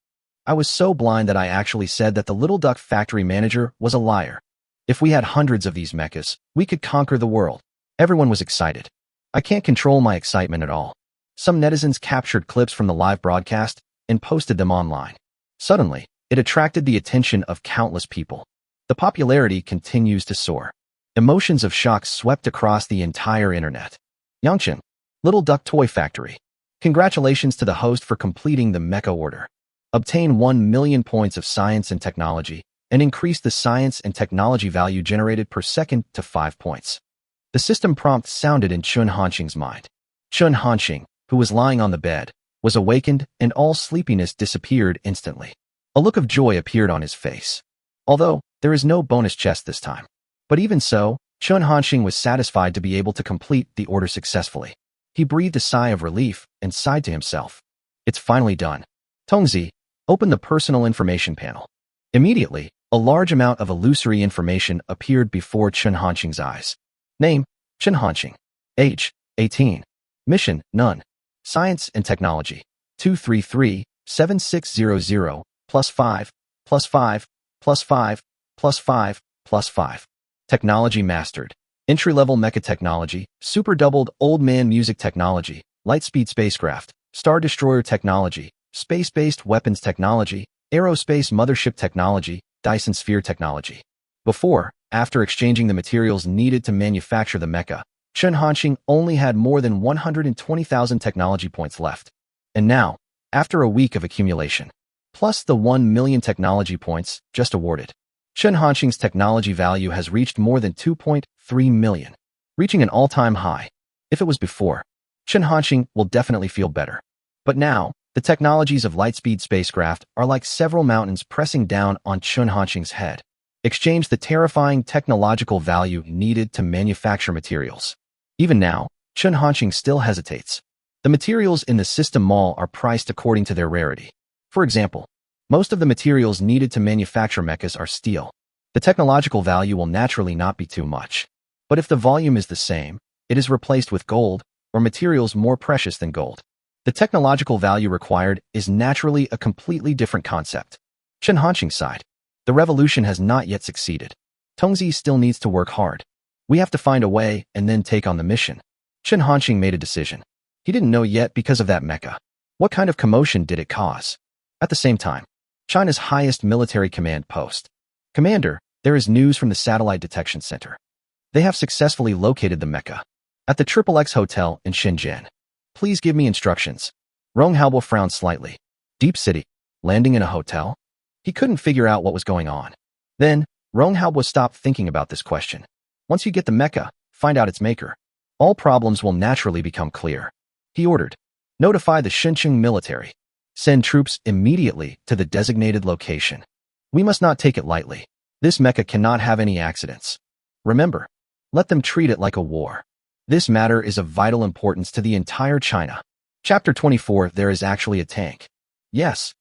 I was so blind that I actually said that the Little Duck factory manager was a liar. If we had hundreds of these mechas, we could conquer the world. Everyone was excited. I can't control my excitement at all. Some netizens captured clips from the live broadcast and posted them online. Suddenly, it attracted the attention of countless people. The popularity continues to soar. Emotions of shock swept across the entire internet. Yangqing, Little Duck Toy Factory. Congratulations to the host for completing the mecha order. Obtain 1 million points of science and technology and increase the science and technology value generated per second to 5 points. The system prompt sounded in Chun Hanxing's mind. Chun Hanxing, who was lying on the bed, was awakened and all sleepiness disappeared instantly. A look of joy appeared on his face. Although, there is no bonus chest this time. But even so, Chun Hanxing was satisfied to be able to complete the order successfully. He breathed a sigh of relief and sighed to himself. It's finally done. Tongzi, open the personal information panel. Immediately, a large amount of illusory information appeared before Chun Hanxing's eyes. Name, Chun Hanxing. Age, 18. Mission, none. Science and Technology, 233-7600, +5, +5, +5, +5, +5. Technology mastered. Entry-level mecha technology, super doubled old man music technology, lightspeed spacecraft, star destroyer technology, space-based weapons technology, aerospace mothership technology, Dyson sphere technology. Before, after exchanging the materials needed to manufacture the mecha, Chun Hanxing only had more than 120,000 technology points left. And now, after a week of accumulation, plus the 1 million technology points just awarded, Chun Hanxing's technology value has reached more than 2.3 million, reaching an all-time high. If it was before, Chun Hanxing will definitely feel better. But now, the technologies of lightspeed spacecraft are like several mountains pressing down on Chun Hanxing's head. Exchange the terrifying technological value needed to manufacture materials. Even now, Chun Hanxing still hesitates. The materials in the system mall are priced according to their rarity. For example, most of the materials needed to manufacture mechas are steel. The technological value will naturally not be too much. But if the volume is the same, it is replaced with gold or materials more precious than gold. The technological value required is naturally a completely different concept. Chun Hanxing's side. The revolution has not yet succeeded. Tongzi still needs to work hard. We have to find a way and then take on the mission. Chun Hanxing made a decision. He didn't know yet because of that mecha. What kind of commotion did it cause? At the same time, China's highest military command post. Commander, there is news from the Satellite Detection Center. They have successfully located the mecha at the XXX Hotel in Shenzhen. Please give me instructions. Rong Haobo frowned slightly. Deep City, landing in a hotel? He couldn't figure out what was going on. Then, Rong Haobo stopped thinking about this question. Once you get the mecha, find out its maker. All problems will naturally become clear. He ordered. Notify the Shuncheng military. Send troops immediately to the designated location. We must not take it lightly. This mecha cannot have any accidents. Remember, let them treat it like a war. This matter is of vital importance to the entire China. Chapter 24. There is actually a tank. Yes.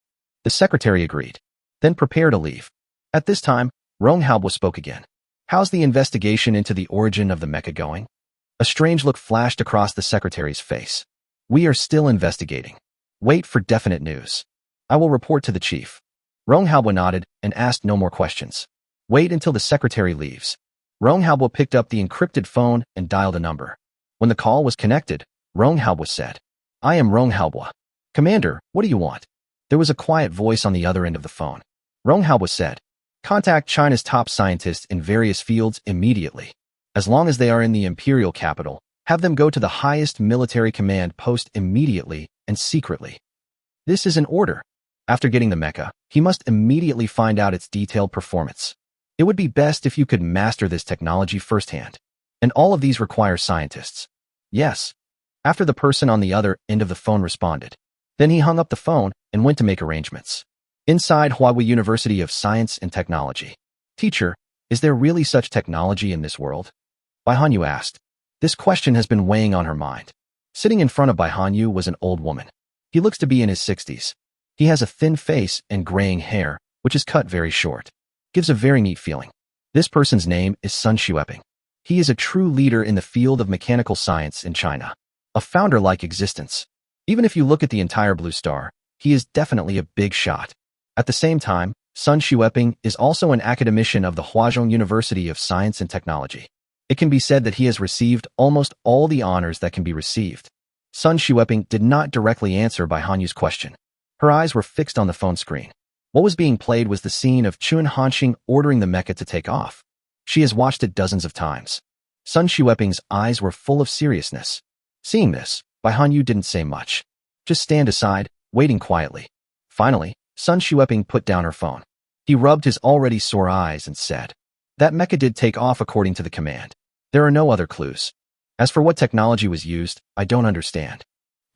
The secretary agreed. Then prepare to leave. At this time, Rong Haobo spoke again. How's the investigation into the origin of the mecha going? A strange look flashed across the secretary's face. We are still investigating. Wait for definite news. I will report to the chief. Rong Haobo nodded and asked no more questions. Wait until the secretary leaves. Rong Haobo picked up the encrypted phone and dialed a number. When the call was connected, Rong Haobo said, I am Rong Haobo. Commander, what do you want? There was a quiet voice on the other end of the phone. Rong Haobo said, Contact China's top scientists in various fields immediately. As long as they are in the imperial capital, have them go to the highest military command post immediately and secretly. This is an order. After getting the mecha, he must immediately find out its detailed performance. It would be best if you could master this technology firsthand. And all of these require scientists. Yes. After the person on the other end of the phone responded. Then he hung up the phone and went to make arrangements. Inside Huawei University of Science and Technology. Teacher, is there really such technology in this world? Bai Hanyu asked. This question has been weighing on her mind. Sitting in front of Bai Hanyu was an old woman. He looks to be in his 60s. He has a thin face and graying hair, which is cut very short. Gives a very neat feeling. This person's name is Sun Xueping. He is a true leader in the field of mechanical science in China. A founder-like existence. Even if you look at the entire Blue Star, he is definitely a big shot. At the same time, Sun Xueping is also an academician of the Huazhong University of Science and Technology. It can be said that he has received almost all the honors that can be received. Sun Xueping did not directly answer Bai Hanyu's question. Her eyes were fixed on the phone screen. What was being played was the scene of Chun Hanxing ordering the mecha to take off. She has watched it dozens of times. Sun Xueping's eyes were full of seriousness. Seeing this, Bai Hanyu didn't say much. Just stand aside, waiting quietly. Finally, Sun Xueping put down her phone. He rubbed his already sore eyes and said, "That mecha did take off according to the command. There are no other clues. As for what technology was used, I don't understand.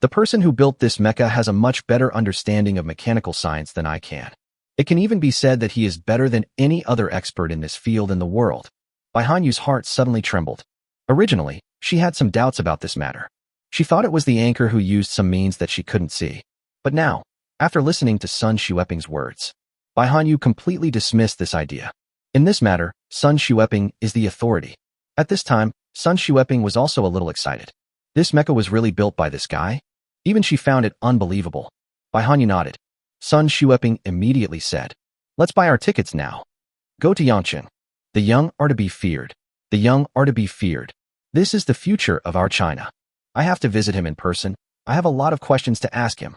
The person who built this mecha has a much better understanding of mechanical science than I can. It can even be said that he is better than any other expert in this field in the world." Bai Hanyu's heart suddenly trembled. Originally, she had some doubts about this matter. She thought it was the anchor who used some means that she couldn't see. But now, after listening to Sun Xueping's words, Bai Hanyu completely dismissed this idea. In this matter, Sun Xueping is the authority. At this time, Sun Xueping was also a little excited. This mecha was really built by this guy? Even she found it unbelievable. Bai Hanyu nodded. Sun Xueping immediately said, "Let's buy our tickets now. Go to Yangcheng. The young are to be feared. The young are to be feared. This is the future of our China. I have to visit him in person. I have a lot of questions to ask him."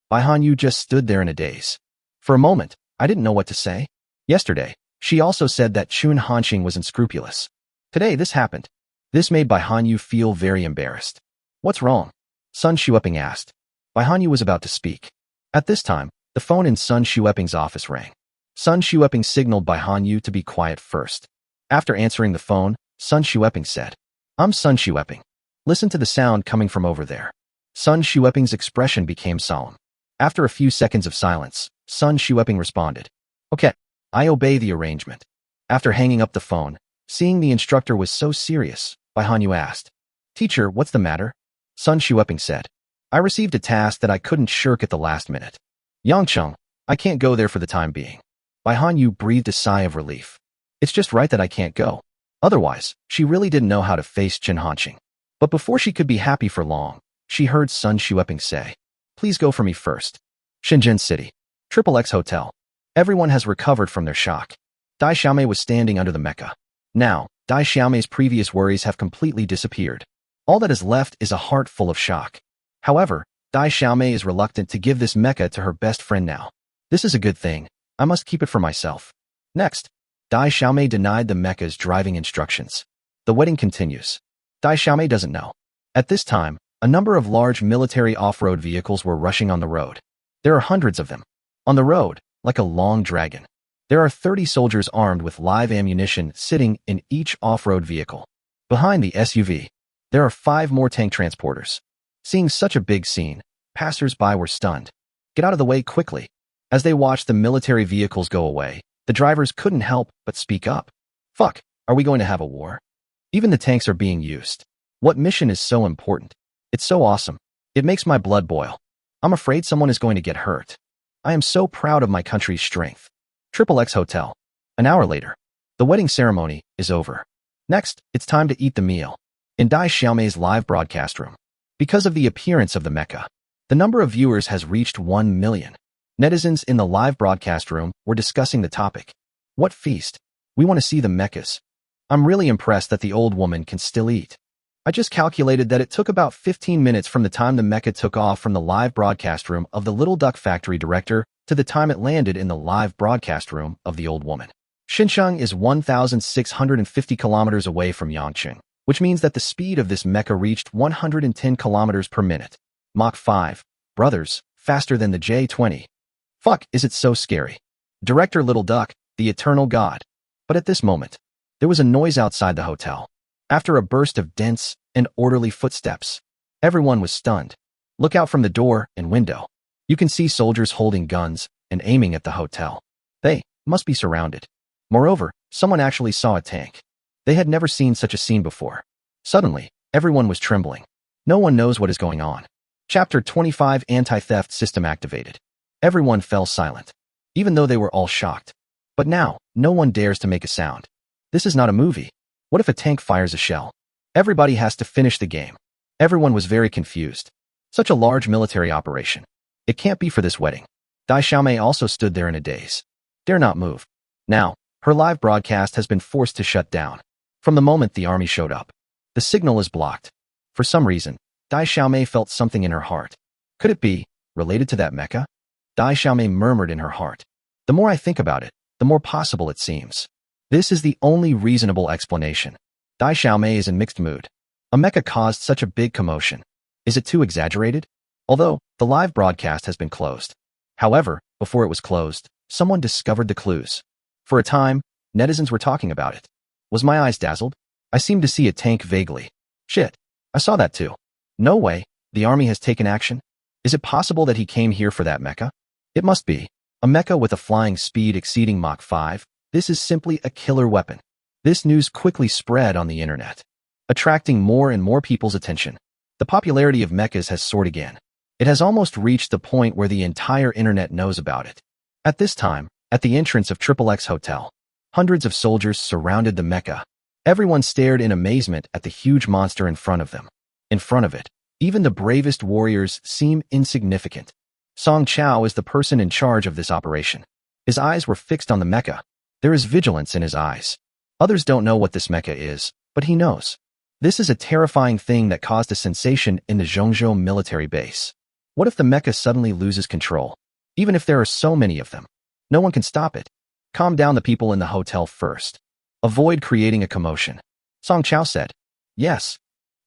Bai Hanyu just stood there in a daze. For a moment, I didn't know what to say. Yesterday, she also said that Chun Hanxing was unscrupulous. Today, this happened. This made Bai Hanyu feel very embarrassed. "What's wrong?" Sun Xueping asked. Bai Hanyu was about to speak. At this time, the phone in Sun Xueping's office rang. Sun Xueping signaled Bai Hanyu to be quiet first. After answering the phone, Sun Xueping said, "I'm Sun Xueping. Listen to the sound coming from over there." Sun Xueping's expression became solemn. After a few seconds of silence, Sun Xueping responded, "Okay, I obey the arrangement." After hanging up the phone, seeing the instructor was so serious, Bai Hanyu asked, "Teacher, what's the matter?" Sun Xueping said, "I received a task that I couldn't shirk at the last minute. Yangcheng, I can't go there for the time being." Bai Hanyu breathed a sigh of relief. It's just right that I can't go. Otherwise, she really didn't know how to face Chun Hanxing. But before she could be happy for long, she heard Sun Xueping say, "Please go for me first. Shenzhen City. XXX Hotel." Everyone has recovered from their shock. Dai Xiaomei was standing under the mecha. Now, Dai Xiaomei's previous worries have completely disappeared. All that is left is a heart full of shock. However, Dai Xiaomei is reluctant to give this mecha to her best friend now. This is a good thing. I must keep it for myself. Next, Dai Xiaomei denied the mecha's driving instructions. The wedding continues. Dai Xiaomei doesn't know. At this time, a number of large military off-road vehicles were rushing on the road. There are hundreds of them. On the road, like a long dragon. There are 30 soldiers armed with live ammunition sitting in each off-road vehicle. Behind the SUV, there are 5 more tank transporters. Seeing such a big scene, passers-by were stunned. Get out of the way quickly. As they watched the military vehicles go away, the drivers couldn't help but speak up. "Fuck, are we going to have a war? Even the tanks are being used. What mission is so important? It's so awesome. It makes my blood boil. I'm afraid someone is going to get hurt. I am so proud of my country's strength." XXX Hotel. An hour later, the wedding ceremony is over. Next, it's time to eat the meal. In Dai Xiaomei's live broadcast room. Because of the appearance of the mecha, the number of viewers has reached 1 million. Netizens in the live broadcast room were discussing the topic. "What feast? We want to see the mechas. I'm really impressed that the old woman can still eat. I just calculated that it took about 15 minutes from the time the mecha took off from the live broadcast room of the Little Duck Factory director to the time it landed in the live broadcast room of the old woman. Xincheng is 1,650 kilometers away from Yangcheng, which means that the speed of this mecha reached 110 kilometers per minute. Mach 5. Brothers, faster than the J-20. Fuck, is it so scary? Director Little Duck, the eternal god. But at this moment, there was a noise outside the hotel. After a burst of dense and orderly footsteps, everyone was stunned. Look out from the door and window. You can see soldiers holding guns and aiming at the hotel. They must be surrounded. Moreover, someone actually saw a tank. They had never seen such a scene before. Suddenly, everyone was trembling. No one knows what is going on. Chapter 25 Anti-Theft System activated. Everyone fell silent, even though they were all shocked. But now, no one dares to make a sound. This is not a movie. What if a tank fires a shell? Everybody has to finish the game. Everyone was very confused. Such a large military operation. It can't be for this wedding. Dai Xiaomei also stood there in a daze. Dare not move. Now, her live broadcast has been forced to shut down. From the moment the army showed up, the signal is blocked. For some reason, Dai Xiaomei felt something in her heart. Could it be related to that mecha? Dai Xiaomei murmured in her heart. The more I think about it, the more possible it seems. This is the only reasonable explanation. Dai Xiaomei is in mixed mood. A mecha caused such a big commotion. Is it too exaggerated? Although, the live broadcast has been closed. However, before it was closed, someone discovered the clues. For a time, netizens were talking about it. Was my eyes dazzled? I seemed to see a tank vaguely. Shit, I saw that too. No way, the army has taken action? Is it possible that he came here for that mecha? It must be. A mecha with a flying speed exceeding Mach 5. This is simply a killer weapon. This news quickly spread on the internet, attracting more and more people's attention. The popularity of mechas has soared again. It has almost reached the point where the entire internet knows about it. At this time, at the entrance of XXX Hotel, hundreds of soldiers surrounded the mecha. Everyone stared in amazement at the huge monster in front of them. In front of it, even the bravest warriors seem insignificant. Song Chao is the person in charge of this operation. His eyes were fixed on the mecha. There is vigilance in his eyes. Others don't know what this mecha is, but he knows. This is a terrifying thing that caused a sensation in the Zhongzhou military base. What if the mecha suddenly loses control? Even if there are so many of them, no one can stop it. Calm down the people in the hotel first. Avoid creating a commotion. Song Chao said. Yes.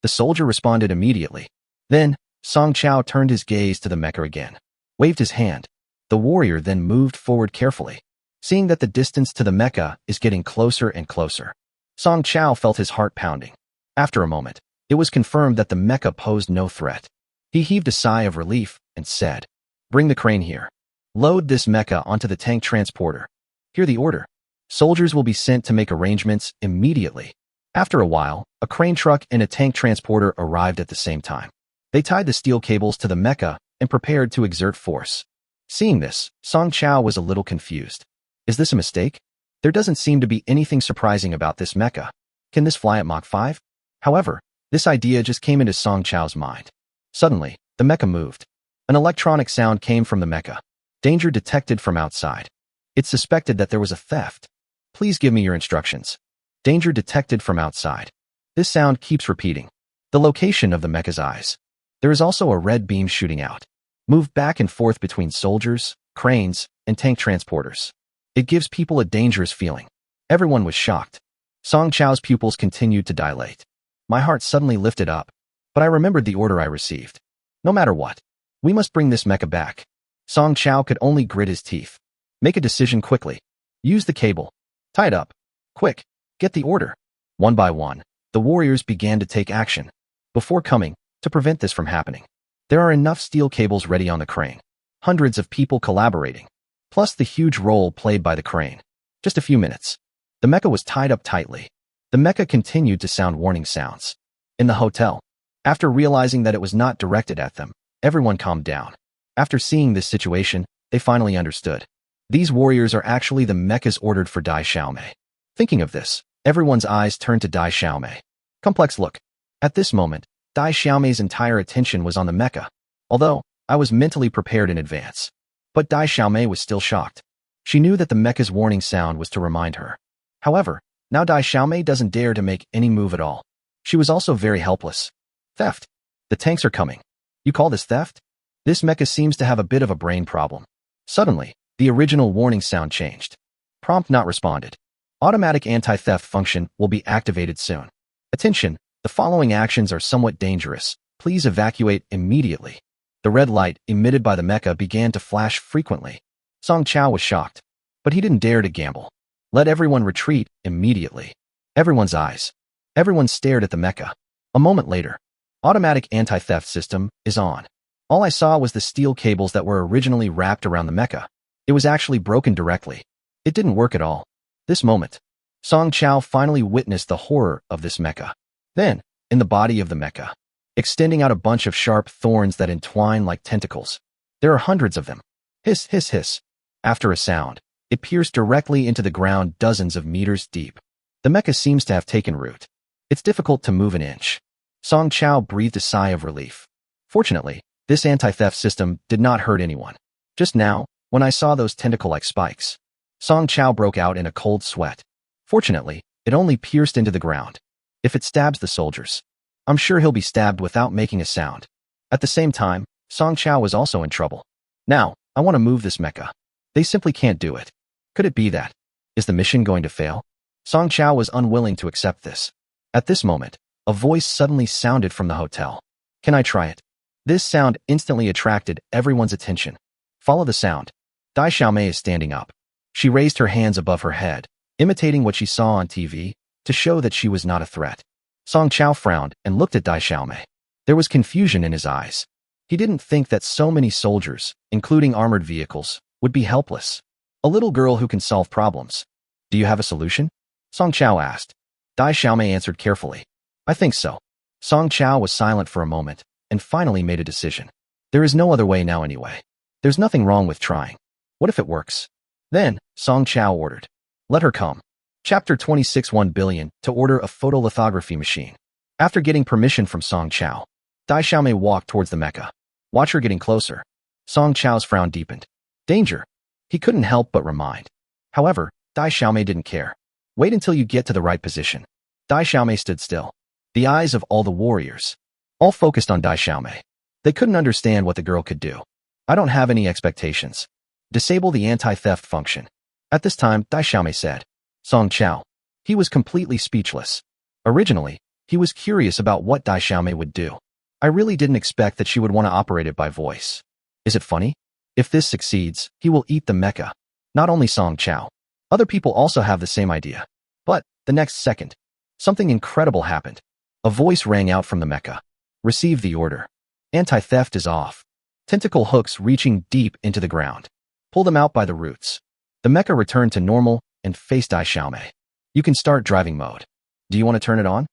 The soldier responded immediately. Then, Song Chao turned his gaze to the mecha again, waved his hand. The warrior then moved forward carefully. Seeing that the distance to the mecha is getting closer and closer, Song Chao felt his heart pounding. After a moment, it was confirmed that the mecha posed no threat. He heaved a sigh of relief and said, "Bring the crane here. Load this mecha onto the tank transporter. Hear the order. Soldiers will be sent to make arrangements immediately." After a while, a crane truck and a tank transporter arrived at the same time. They tied the steel cables to the mecha and prepared to exert force. Seeing this, Song Chao was a little confused. Is this a mistake? There doesn't seem to be anything surprising about this mecha. Can this fly at Mach 5? However, this idea just came into Song Chao's mind. Suddenly, the mecha moved. An electronic sound came from the mecha. Danger detected from outside. It suspected that there was a theft. Please give me your instructions. Danger detected from outside. This sound keeps repeating. The location of the mecha's eyes. There is also a red beam shooting out. Move back and forth between soldiers, cranes, and tank transporters. It gives people a dangerous feeling. Everyone was shocked. Song Chao's pupils continued to dilate. My heart suddenly lifted up, but I remembered the order I received. No matter what, we must bring this mecha back. Song Chao could only grit his teeth. Make a decision quickly. Use the cable. Tie it up. Quick, get the order. One by one, the warriors began to take action. Before coming, to prevent this from happening, there are enough steel cables ready on the crane. Hundreds of people collaborating, plus the huge role played by the crane. Just a few minutes. The mecha was tied up tightly. The mecha continued to sound warning sounds. In the hotel, after realizing that it was not directed at them, everyone calmed down. After seeing this situation, they finally understood. These warriors are actually the mechas ordered for Dai Xiaomei. Thinking of this, everyone's eyes turned to Dai Xiaomei. Complex look. At this moment, Dai Xiaomei's entire attention was on the mecha, although I was mentally prepared in advance. But Dai Xiaomei was still shocked. She knew that the mecha's warning sound was to remind her. However, now Dai Xiaomei doesn't dare to make any move at all. She was also very helpless. Theft. The tanks are coming. You call this theft? This mecha seems to have a bit of a brain problem. Suddenly, the original warning sound changed. Prompt not responded. Automatic anti-theft function will be activated soon. Attention, the following actions are somewhat dangerous. Please evacuate immediately. The red light emitted by the mecha began to flash frequently. Song Chao was shocked, but he didn't dare to gamble. Let everyone retreat immediately. Everyone's eyes. Everyone stared at the mecha. A moment later, automatic anti-theft system is on. All I saw was the steel cables that were originally wrapped around the mecha. It was actually broken directly. It didn't work at all. This moment, Song Chao finally witnessed the horror of this mecha. Then, in the body of the mecha, extending out a bunch of sharp thorns that entwine like tentacles. There are hundreds of them. Hiss, hiss, hiss. After a sound, it pierced directly into the ground dozens of meters deep. The mecha seems to have taken root. It's difficult to move an inch. Song Chao breathed a sigh of relief. Fortunately, this anti-theft system did not hurt anyone. Just now, when I saw those tentacle-like spikes, Song Chao broke out in a cold sweat. Fortunately, it only pierced into the ground. If it stabs the soldiers, I'm sure he'll be stabbed without making a sound. At the same time, Song Chao was also in trouble. Now, I want to move this mecha. They simply can't do it. Could it be that? Is the mission going to fail? Song Chao was unwilling to accept this. At this moment, a voice suddenly sounded from the hotel. Can I try it? This sound instantly attracted everyone's attention. Follow the sound. Dai Xiaomei is standing up. She raised her hands above her head, imitating what she saw on TV, to show that she was not a threat. Song Chao frowned and looked at Dai Xiaomei. There was confusion in his eyes. He didn't think that so many soldiers, including armored vehicles, would be helpless. A little girl who can solve problems. Do you have a solution? Song Chao asked. Dai Xiaomei answered carefully. I think so. Song Chao was silent for a moment, and finally made a decision. There is no other way now anyway. There's nothing wrong with trying. What if it works? Then, Song Chao ordered. Let her come. Chapter 26 1 billion to order a photolithography machine. After getting permission from Song Chao, Dai Xiaomei walked towards the mecha. Watch her getting closer. Song Chao's frown deepened. Danger. He couldn't help but remind. However, Dai Xiaomei didn't care. Wait until you get to the right position. Dai Xiaomei stood still. The eyes of all the warriors, all focused on Dai Xiaomei. They couldn't understand what the girl could do. I don't have any expectations. Disable the anti-theft function. At this time, Dai Xiaomei said. Song Chao. He was completely speechless. Originally, he was curious about what Dai Xiaomei would do. I really didn't expect that she would want to operate it by voice. Is it funny? If this succeeds, he will eat the mecha. Not only Song Chao. Other people also have the same idea. But, the next second, something incredible happened. A voice rang out from the mecha. Receive the order. Anti-theft is off. Tentacle hooks reaching deep into the ground. Pull them out by the roots. The mecha returned to normal and faced Dai Xiaomei. You can start driving mode. Do you want to turn it on?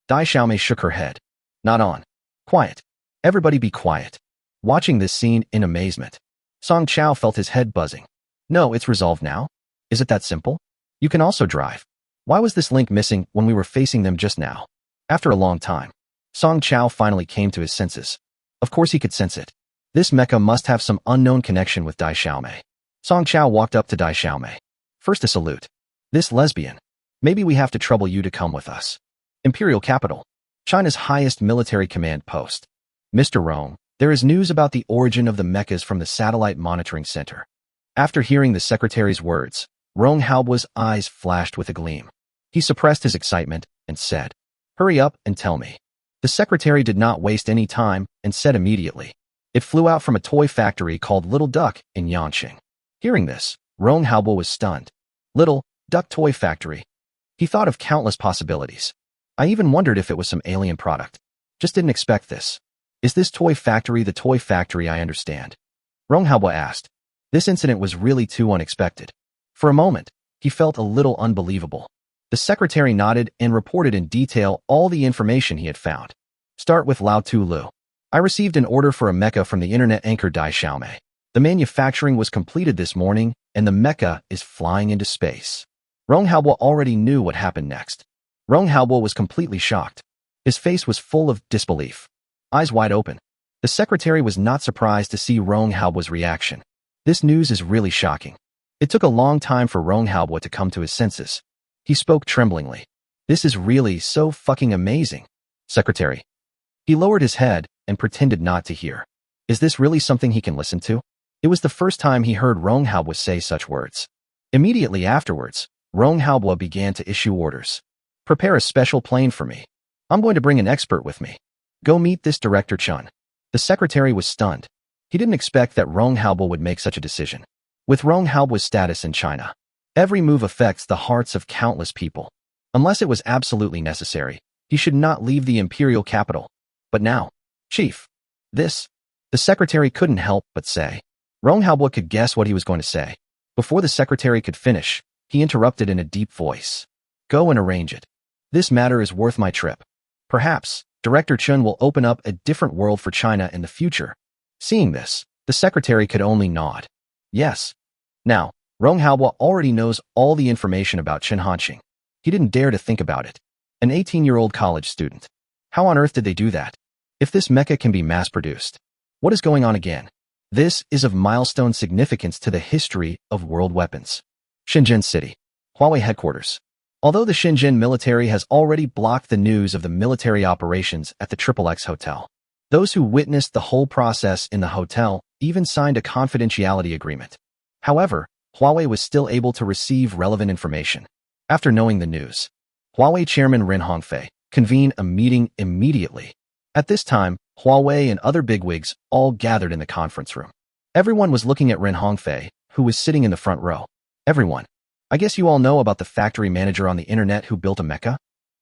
Dai Xiaomei shook her head. Not on. Quiet. Everybody be quiet. Watching this scene in amazement, Song Chao felt his head buzzing. No, it's resolved now. Is it that simple? You can also drive. Why was this link missing when we were facing them just now? After a long time, Song Chao finally came to his senses. Of course he could sense it. This mecha must have some unknown connection with Dai Xiaomei. Song Chao walked up to Dai Xiaomei. First a salute. This lesbian. Maybe we have to trouble you to come with us. Imperial capital. China's highest military command post. Mr. Rong, there is news about the origin of the mechas from the Satellite Monitoring Center. After hearing the secretary's words, Rong Haobuo's eyes flashed with a gleam. He suppressed his excitement and said, Hurry up and tell me. The secretary did not waste any time and said immediately. It flew out from a toy factory called Little Duck in Yanqing. Hearing this, Rong Haobuo was stunned. Little Duck Toy Factory. He thought of countless possibilities. I even wondered if it was some alien product. Just didn't expect this. Is this toy factory the toy factory I understand? Rong Haobuo asked. This incident was really too unexpected. For a moment, he felt a little unbelievable. The secretary nodded and reported in detail all the information he had found. Start with Lao Tu Lu. I received an order for a mecha from the internet anchor Dai Xiaomei. The manufacturing was completed this morning, and the mecha is flying into space. Rong Haobuo already knew what happened next. Rong Haobuo was completely shocked. His face was full of disbelief. Eyes wide open. The secretary was not surprised to see Rong Haobuo's reaction. This news is really shocking. It took a long time for Rong Haobuo to come to his senses. He spoke tremblingly. This is really so fucking amazing. Secretary. He lowered his head and pretended not to hear. Is this really something he can listen to? It was the first time he heard Rong Haobuo say such words. Immediately afterwards, Rong Haobo began to issue orders. Prepare a special plane for me. I'm going to bring an expert with me. Go meet this Director Chun. The secretary was stunned. He didn't expect that Rong Haobo would make such a decision. With Rong Haobo's status in China, every move affects the hearts of countless people. Unless it was absolutely necessary, he should not leave the imperial capital. But now, Chief, the secretary couldn't help but say. Rong Haobo could guess what he was going to say. Before the secretary could finish, he interrupted in a deep voice. Go and arrange it. This matter is worth my trip. Perhaps, Director Chun will open up a different world for China in the future. Seeing this, the secretary could only nod. Yes. Now, Rong Haobo already knows all the information about Chen Hanqing. He didn't dare to think about it. An 18-year-old college student. How on earth did they do that? If this mecha can be mass-produced, what is going on again? This is of milestone significance to the history of world weapons. Shenzhen City, Huawei headquarters. Although the Shenzhen military has already blocked the news of the military operations at the XXX Hotel, those who witnessed the whole process in the hotel even signed a confidentiality agreement. However, Huawei was still able to receive relevant information. After knowing the news, Huawei chairman Ren Hongfei convened a meeting immediately. At this time, Huawei and other bigwigs all gathered in the conference room. Everyone was looking at Ren Hongfei, who was sitting in the front row. Everyone. I guess you all know about the factory manager on the internet who built a mecha?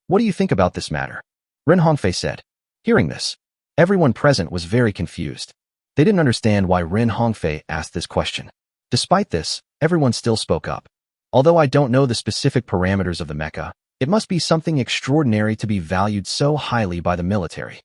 What do you think about this matter? Ren Hongfei said. Hearing this, everyone present was very confused. They didn't understand why Ren Hongfei asked this question. Despite this, everyone still spoke up. Although I don't know the specific parameters of the mecha, it must be something extraordinary to be valued so highly by the military.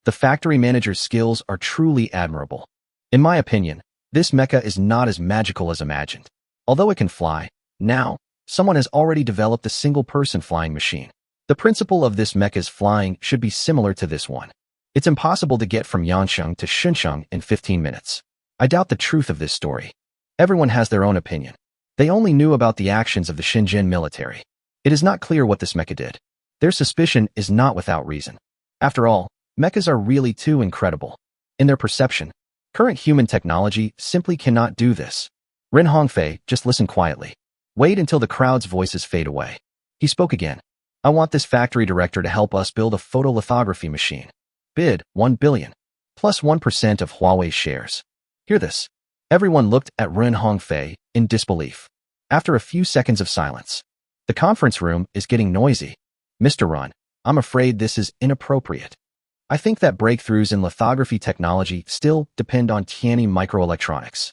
The factory manager's skills are truly admirable. In my opinion, this mecha is not as magical as imagined. Although it can fly, now, someone has already developed a single-person flying machine. The principle of this mecha's flying should be similar to this one. It's impossible to get from Yansheng to Shunsheng in 15 minutes. I doubt the truth of this story. Everyone has their own opinion. They only knew about the actions of the Shenzhen military. It is not clear what this mecha did. Their suspicion is not without reason. After all, mechas are really too incredible. In their perception, current human technology simply cannot do this. Ren Hongfei just listened quietly. Wait until the crowd's voices fade away. He spoke again. I want this factory director to help us build a photolithography machine. Bid, 1 billion. Plus 1% of Huawei's shares. Hear this. Everyone looked at Ren Hongfei in disbelief. After a few seconds of silence, the conference room is getting noisy. Mr. Ren, I'm afraid this is inappropriate. I think that breakthroughs in lithography technology still depend on Tianyi Microelectronics.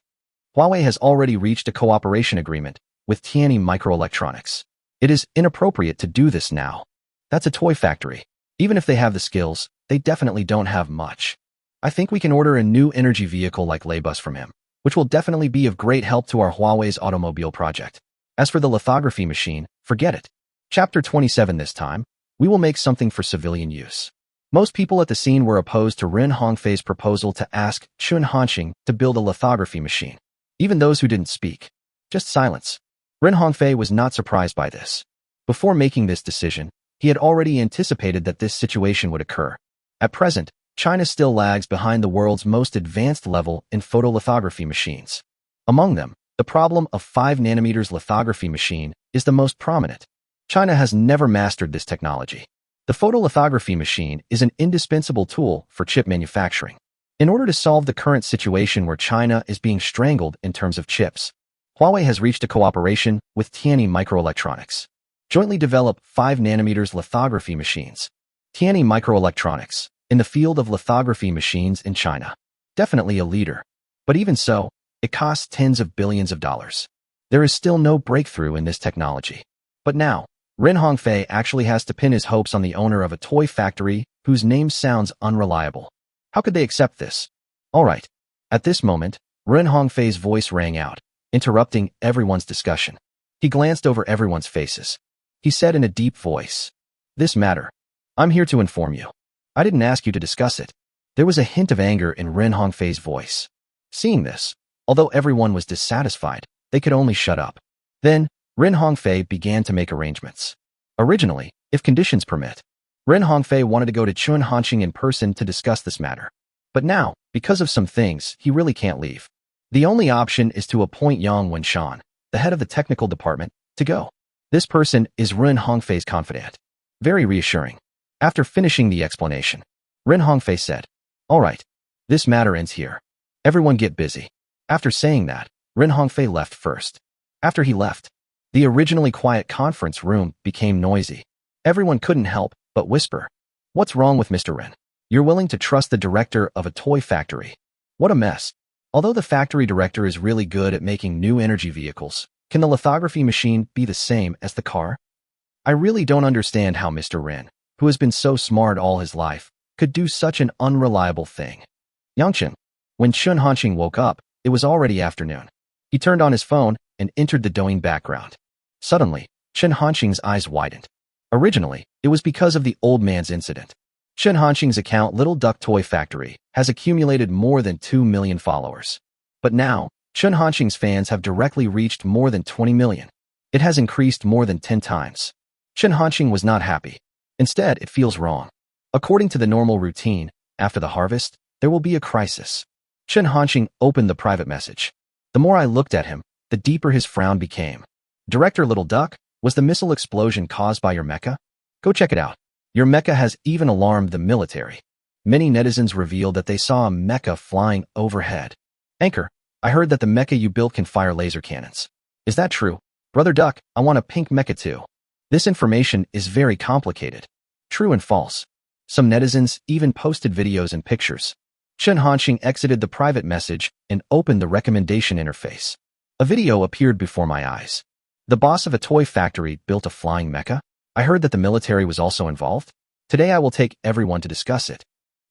Huawei has already reached a cooperation agreement with Tianyi Microelectronics. It is inappropriate to do this now. That's a toy factory. Even if they have the skills, they definitely don't have much. I think we can order a new energy vehicle like Laybus from him, which will definitely be of great help to our Huawei's automobile project. As for the lithography machine, forget it. Chapter 27 this time, we will make something for civilian use. Most people at the scene were opposed to Ren Hongfei's proposal to ask Chen Hanqing to build a lithography machine. Even those who didn't speak. Just silence. Ren Hongfei was not surprised by this. Before making this decision, he had already anticipated that this situation would occur. At present, China still lags behind the world's most advanced level in photolithography machines. Among them, the problem of 5 nanometers lithography machine is the most prominent. China has never mastered this technology. The photolithography machine is an indispensable tool for chip manufacturing. In order to solve the current situation where China is being strangled in terms of chips, Huawei has reached a cooperation with Tianyi Microelectronics. Jointly develop 5 nanometers lithography machines. Tianyi Microelectronics, in the field of lithography machines in China. Definitely a leader. But even so, it costs tens of billions of dollars. There is still no breakthrough in this technology. But now, Ren Hongfei actually has to pin his hopes on the owner of a toy factory whose name sounds unreliable. How could they accept this? All right. At this moment, Ren Hongfei's voice rang out, interrupting everyone's discussion. He glanced over everyone's faces. He said in a deep voice, "This matter. I'm here to inform you. I didn't ask you to discuss it." There was a hint of anger in Ren Hongfei's voice. Seeing this, although everyone was dissatisfied, they could only shut up. Then, Ren Hongfei began to make arrangements. Originally, if conditions permit, Ren Hongfei wanted to go to Chen Hanqing in person to discuss this matter. But now, because of some things, he really can't leave. The only option is to appoint Yang Wenshan, the head of the technical department, to go. This person is Ren Hongfei's confidant. Very reassuring. After finishing the explanation, Ren Hongfei said, "All right, this matter ends here. Everyone get busy." After saying that, Ren Hongfei left first. After he left, the originally quiet conference room became noisy. Everyone couldn't help but whisper, "What's wrong with Mr. Ren? You're willing to trust the director of a toy factory? What a mess." Although the factory director is really good at making new energy vehicles, can the lithography machine be the same as the car? I really don't understand how Mr. Ren, who has been so smart all his life, could do such an unreliable thing. Yangchen. When Chun Hanqing woke up, it was already afternoon. He turned on his phone and entered the Douyin background. Suddenly, Chun Hanqing's eyes widened. Originally, it was because of the old man's incident. Chun Hanqing's account Little Duck Toy Factory has accumulated more than 2 million followers. But now, Chun Hanqing's fans have directly reached more than 20 million. It has increased more than 10 times. Chun Hanqing was not happy. Instead, it feels wrong. According to the normal routine, after the harvest, there will be a crisis. Chun Hanqing opened the private message. The more I looked at him, the deeper his frown became. Director Little Duck, was the missile explosion caused by your mecha? Go check it out. Your mecha has even alarmed the military. Many netizens revealed that they saw a mecha flying overhead. Anchor, I heard that the mecha you built can fire laser cannons. Is that true? Brother Duck, I want a pink mecha too. This information is very complicated. True and false. Some netizens even posted videos and pictures. Chun Hanqing exited the private message and opened the recommendation interface. A video appeared before my eyes. The boss of a toy factory built a flying mecha? I heard that the military was also involved. Today I will take everyone to discuss it.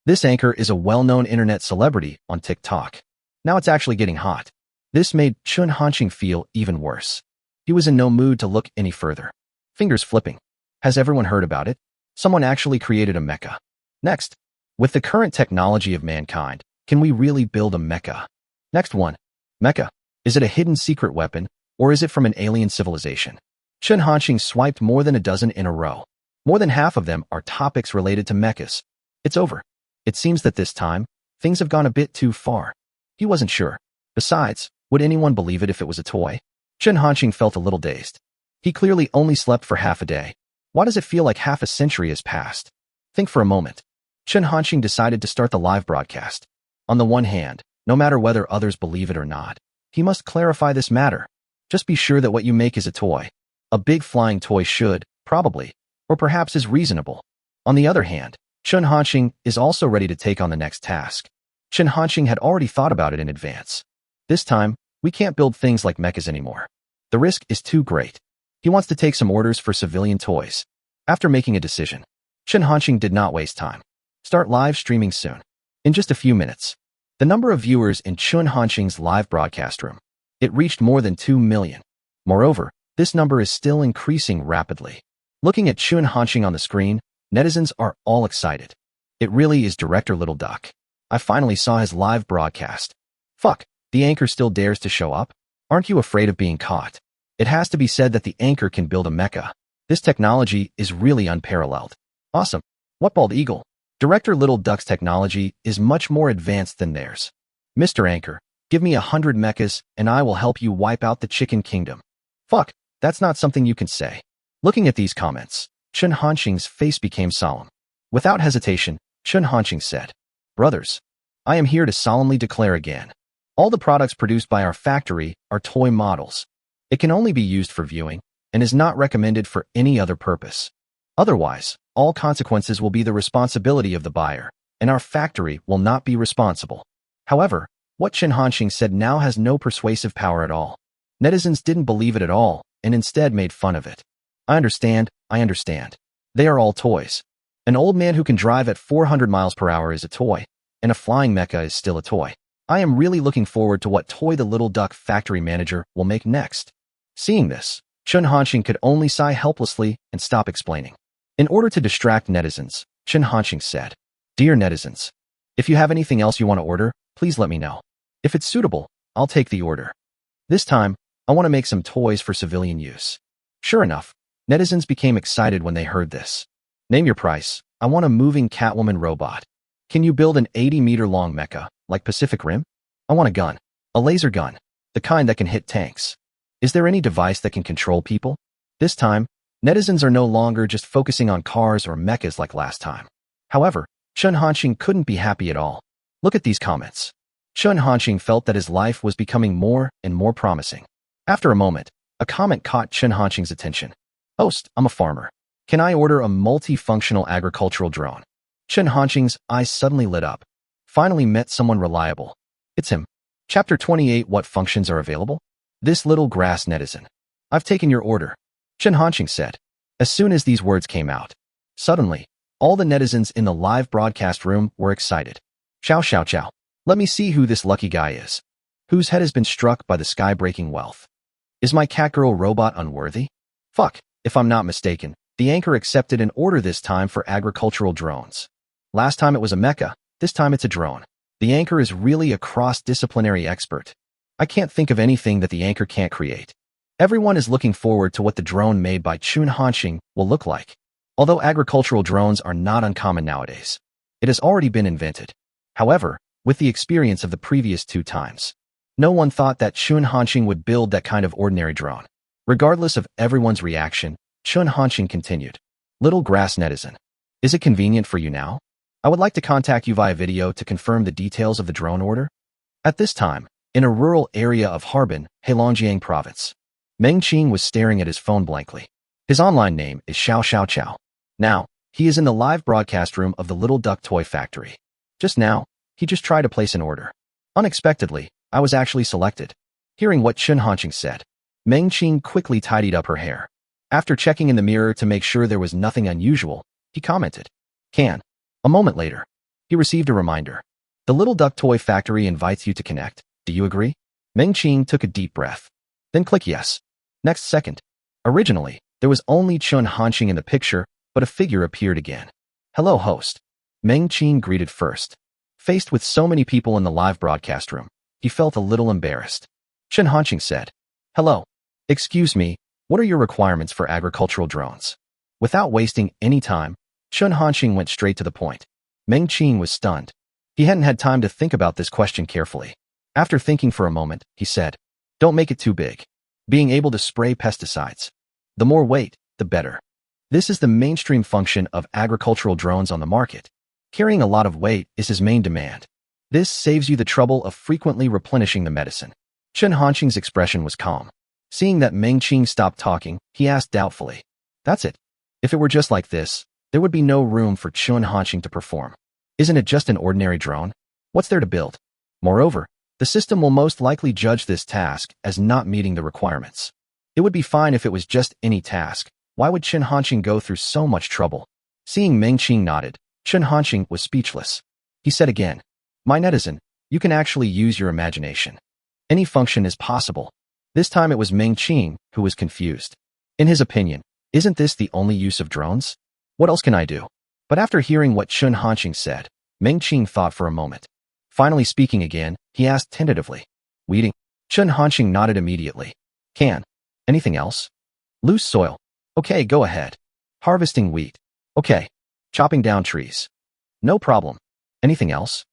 This anchor is a well-known internet celebrity on TikTok. Now it's actually getting hot. This made Chun Hanqing feel even worse. He was in no mood to look any further. Fingers flipping. Has everyone heard about it? Someone actually created a mecha. Next, with the current technology of mankind, can we really build a mecha? Next one. Mecha. Is it a hidden secret weapon, or is it from an alien civilization? Chun Hanqing swiped more than a dozen in a row. More than half of them are topics related to mechas. It's over. It seems that this time, things have gone a bit too far. He wasn't sure. Besides, would anyone believe it if it was a toy? Chun Hanqing felt a little dazed. He clearly only slept for half a day. Why does it feel like half a century has passed? Think for a moment. Chun Hanqing decided to start the live broadcast. On the one hand, no matter whether others believe it or not, he must clarify this matter. Just be sure that what you make is a toy. A big flying toy should, probably, or perhaps is reasonable. On the other hand, Chun Hanqing is also ready to take on the next task. Chun Hanqing had already thought about it in advance. This time, we can't build things like mechas anymore. The risk is too great. He wants to take some orders for civilian toys. After making a decision, Chun Hanqing did not waste time. Start live streaming soon. In just a few minutes, the number of viewers in Chun Hanqing's live broadcast room, it reached more than 2 million. Moreover, this number is still increasing rapidly. Looking at Chun Hanqing on the screen, netizens are all excited. It really is Director Little Duck. I finally saw his live broadcast. Fuck, the anchor still dares to show up? Aren't you afraid of being caught? It has to be said that the anchor can build a mecha. This technology is really unparalleled. Awesome. What bald eagle? Director Little Duck's technology is much more advanced than theirs. Mr. Anchor, give me 100 mechas and I will help you wipe out the Chicken Kingdom. Fuck, that's not something you can say. Looking at these comments, Chun Hanqing's face became solemn. Without hesitation, Chun Hanqing said, "Brothers, I am here to solemnly declare again. All the products produced by our factory are toy models. It can only be used for viewing and is not recommended for any other purpose. Otherwise, all consequences will be the responsibility of the buyer, and our factory will not be responsible." However, what Chun Hanqing said now has no persuasive power at all. Netizens didn't believe it at all and instead made fun of it. I understand. They are all toys. An old man who can drive at 400 miles per hour is a toy, and a flying mecha is still a toy. I am really looking forward to what toy the Little Duck factory manager will make next. Seeing this, Chun Hanqing could only sigh helplessly and stop explaining. In order to distract netizens, Chun Hanqing said, "Dear netizens, if you have anything else you want to order, please let me know. If it's suitable, I'll take the order. This time, I want to make some toys for civilian use." Sure enough, netizens became excited when they heard this. Name your price. I want a moving Catwoman robot. Can you build an 80-meter-long mecha, like Pacific Rim? I want a gun. A laser gun. The kind that can hit tanks. Is there any device that can control people? This time, netizens are no longer just focusing on cars or mechas like last time. However, Chen Hanqing couldn't be happy at all. Look at these comments. Chen Hanqing felt that his life was becoming more and more promising. After a moment, a comment caught Chen Hanqing's attention. Host, I'm a farmer. Can I order a multifunctional agricultural drone? Chen Hanqing's eyes suddenly lit up. Finally met someone reliable. It's him. Chapter 28. What functions are available? This little grass netizen. I've taken your order, Chen Hanqing said. As soon as these words came out, suddenly, all the netizens in the live broadcast room were excited. Chow chow chow. Let me see who this lucky guy is. Whose head has been struck by the sky-breaking wealth. Is my catgirl robot unworthy? Fuck, if I'm not mistaken, the anchor accepted an order this time for agricultural drones. Last time it was a mecha, this time it's a drone. The anchor is really a cross-disciplinary expert. I can't think of anything that the anchor can't create. Everyone is looking forward to what the drone made by Chen Hanqing will look like. Although agricultural drones are not uncommon nowadays, it has already been invented. However, with the experience of the previous 2 times, no one thought that Chen Hanqing would build that kind of ordinary drone. Regardless of everyone's reaction, Chen Hanqing continued. Little grass netizen. Is it convenient for you now? I would like to contact you via video to confirm the details of the drone order. At this time, in a rural area of Harbin, Heilongjiang province, Meng Qing was staring at his phone blankly. His online name is Xiao Xiao Qiao. Now, he is in the live broadcast room of the Little Duck Toy Factory. Just now, he just tried to place an order. Unexpectedly, I was actually selected. Hearing what Chen Hanqing said, Meng Qing quickly tidied up her hair. After checking in the mirror to make sure there was nothing unusual, he commented, Can. A moment later, he received a reminder. The Little Duck Toy Factory invites you to connect. Do you agree? Meng Qing took a deep breath. Then click yes. Next second. Originally, there was only Chen Hanqing in the picture, but a figure appeared again. Hello, host. Meng Qing greeted first. Faced with so many people in the live broadcast room, he felt a little embarrassed. Chen Hanqing said, Hello. Excuse me, what are your requirements for agricultural drones? Without wasting any time, Chen Hanqing went straight to the point. Meng Qing was stunned. He hadn't had time to think about this question carefully. After thinking for a moment, he said, Don't make it too big. Being able to spray pesticides. The more weight, the better. This is the mainstream function of agricultural drones on the market. Carrying a lot of weight is his main demand. This saves you the trouble of frequently replenishing the medicine. Chen Hanqing's expression was calm. Seeing that Meng Qing stopped talking, he asked doubtfully, That's it. If it were just like this, there would be no room for Chen Hanqing to perform. Isn't it just an ordinary drone? What's there to build? Moreover, the system will most likely judge this task as not meeting the requirements. It would be fine if it was just any task. Why would Chen Hanqing go through so much trouble? Seeing Meng Qing nodded, Chen Hanqing was speechless. He said again, My netizen, you can actually use your imagination. Any function is possible. This time it was Meng Qing who was confused. In his opinion, isn't this the only use of drones? What else can I do? But after hearing what Chen Hanqing said, Meng Qing thought for a moment. Finally speaking again, he asked tentatively, Weeding? Chen Hanqing nodded immediately. Can. Anything else? Loose soil. Okay, go ahead. Harvesting wheat. Okay. Chopping down trees. No problem. Anything else?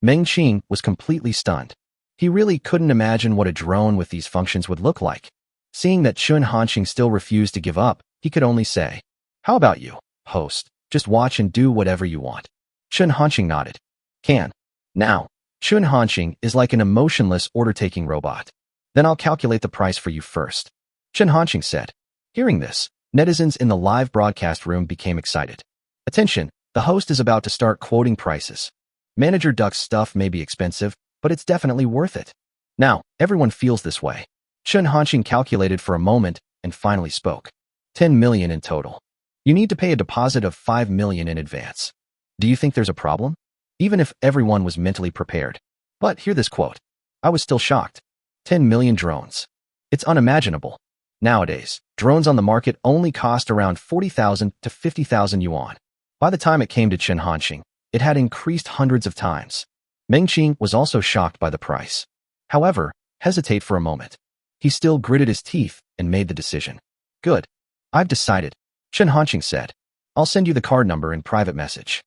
Meng Qing was completely stunned. He really couldn't imagine what a drone with these functions would look like. Seeing that Chen Hanqing still refused to give up, he could only say, How about you, host? Just watch and do whatever you want. Chen Hanqing nodded. Can. Now, Chen Hanqing is like an emotionless order-taking robot. Then I'll calculate the price for you first. Chen Hanqing said. Hearing this, netizens in the live broadcast room became excited. Attention, the host is about to start quoting prices. Manager Duck's stuff may be expensive, but it's definitely worth it. Now, everyone feels this way. Chen Hanqing calculated for a moment and finally spoke. 10 million in total. You need to pay a deposit of 5 million in advance. Do you think there's a problem? Even if everyone was mentally prepared. But hear this quote. I was still shocked. 10 million drones. It's unimaginable. Nowadays, drones on the market only cost around 40,000 to 50,000 yuan. By the time it came to Chen Hanqing, it had increased hundreds of times. Meng Qing was also shocked by the price. However, hesitate for a moment. He still gritted his teeth and made the decision. Good. I've decided, Chen Hanqing said. I'll send you the card number in private message.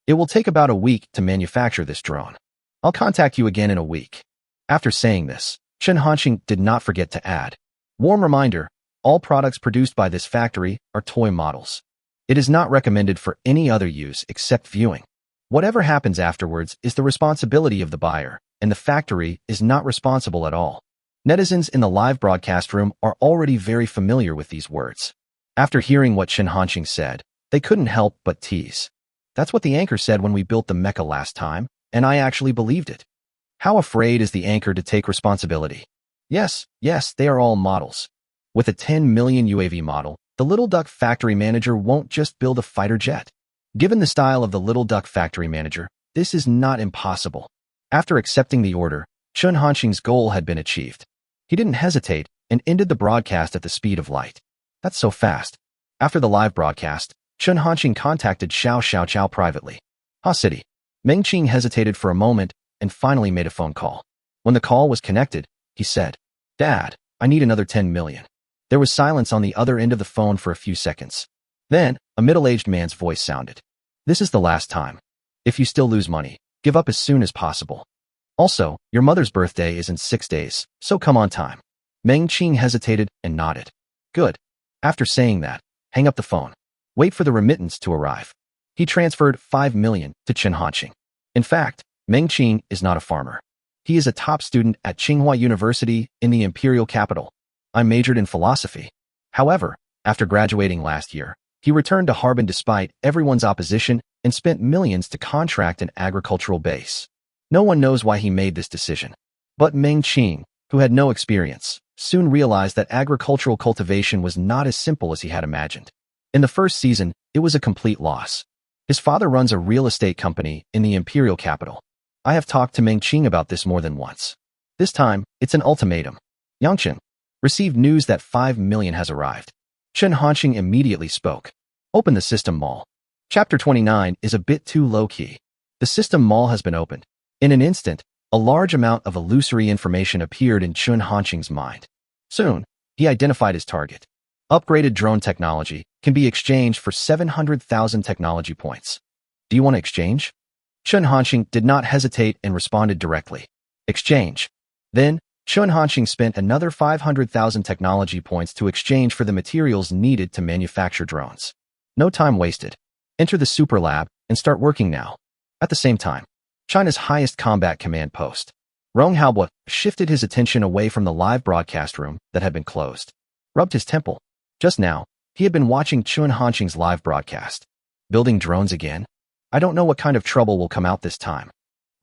It will take about a week to manufacture this drone. I'll contact you again in a week. After saying this, Chen Hanqing did not forget to add. Warm reminder, All products produced by this factory are toy models. It is not recommended for any other use except viewing. Whatever happens afterwards is the responsibility of the buyer, and the factory is not responsible at all. Netizens in the live broadcast room are already very familiar with these words. After hearing what Chen Hanqing said, they couldn't help but tease. That's what the anchor said when we built the mecha last time, and I actually believed it. How afraid is the anchor to take responsibility? Yes, they are all models. With a 10 million UAV model, the Little Duck factory manager won't just build a fighter jet. Given the style of the Little Duck factory manager, this is not impossible. After accepting the order, Chen Hanqing's goal had been achieved. He didn't hesitate and ended the broadcast at the speed of light. That's so fast. After the live broadcast, Chen Hanqing contacted Xiao Xiaoqiao privately. Ha City. Meng Qing hesitated for a moment and finally made a phone call. When the call was connected, he said, "Dad, I need another 10 million. There was silence on the other end of the phone for a few seconds. Then, a middle-aged man's voice sounded. "This is the last time. If you still lose money, give up as soon as possible. Also, your mother's birthday is in 6 days, so come on time." Meng Qing hesitated and nodded. "Good." After saying that, hang up the phone. Wait for the remittance to arrive. He transferred 5 million to Chen Hanqing. In fact, Meng Qing is not a farmer. He is a top student at Tsinghua University in the imperial capital. I majored in philosophy. However, after graduating last year, he returned to Harbin despite everyone's opposition and spent millions to contract an agricultural base. No one knows why he made this decision. But Meng Qing, who had no experience, soon realized that agricultural cultivation was not as simple as he had imagined. In the first season, it was a complete loss. His father runs a real estate company in the imperial capital. I have talked to Meng Qing about this more than once. This time, it's an ultimatum. Yangchen received news that 5 million has arrived. Chen Hanqing immediately spoke. Open the system mall. Chapter 29 is a bit too low-key. The system mall has been opened. In an instant, a large amount of illusory information appeared in Chen Hanqing's mind. Soon, he identified his target. Upgraded drone technology can be exchanged for 700,000 technology points. Do you want to exchange? Chen Hanqing did not hesitate and responded directly. Exchange. Then, Chen Hanqing spent another 500,000 technology points to exchange for the materials needed to manufacture drones. No time wasted. Enter the Super Lab and start working now. At the same time, China's highest combat command post, Rong Haobo, shifted his attention away from the live broadcast room that had been closed. Rubbed his temple. Just now, he had been watching Chen Hanqing's live broadcast. Building drones again? I don't know what kind of trouble will come out this time.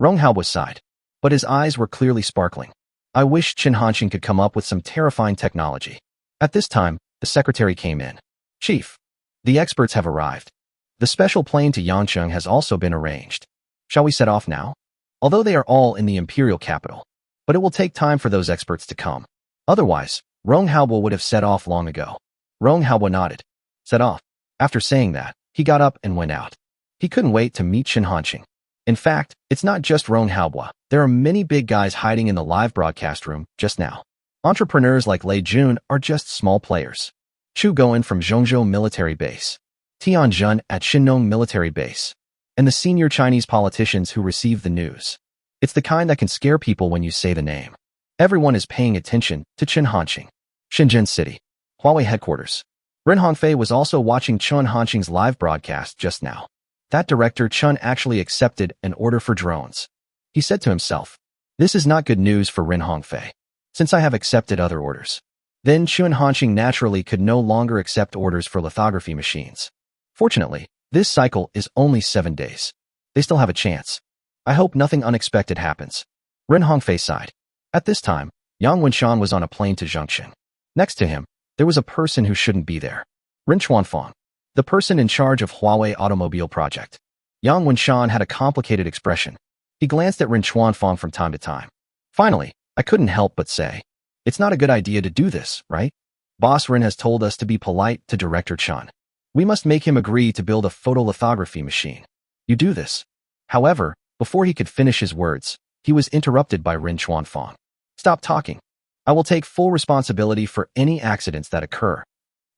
Rong Haobo sighed, but his eyes were clearly sparkling. I wish Chen Hanqing could come up with some terrifying technology. At this time, the secretary came in. Chief, the experts have arrived. The special plane to Yangcheng has also been arranged. Shall we set off now? Although they are all in the imperial capital. But it will take time for those experts to come. Otherwise, Rong Haobo would have set off long ago. Rong Haobo nodded. Set off. After saying that, he got up and went out. He couldn't wait to meet Chen Hanqing. In fact, it's not just Rong Haobo. There are many big guys hiding in the live broadcast room just now. Entrepreneurs like Lei Jun are just small players. Chu Goen from Zhongzhou Military Base. Tian Jun at Shinnong Military Base. And the senior Chinese politicians who receive the news. It's the kind that can scare people when you say the name. Everyone is paying attention to Chen Hanqing. Shenzhen City. Huawei headquarters. Ren Hongfei was also watching Chen Hanqing's live broadcast just now. That director Chen actually accepted an order for drones. He said to himself, this is not good news for Ren Hongfei, since I have accepted other orders. Then Chen Hanqing naturally could no longer accept orders for lithography machines. Fortunately, this cycle is only 7 days. They still have a chance. I hope nothing unexpected happens. Ren Hongfei sighed. At this time, Yang Wenshan was on a plane to Zhengzhou. Next to him, there was a person who shouldn't be there. Ren Chuanfang, the person in charge of Huawei automobile project. Yang Wenshan had a complicated expression. He glanced at Ren Chuanfang from time to time. Finally, I couldn't help but say, it's not a good idea to do this, right? Boss Ren has told us to be polite to Director Chen. We must make him agree to build a photolithography machine. You do this. However, before he could finish his words, he was interrupted by Ren Chuanfang. Stop talking. I will take full responsibility for any accidents that occur.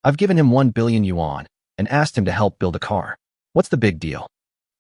I've given him 1 billion yuan and asked him to help build a car. What's the big deal?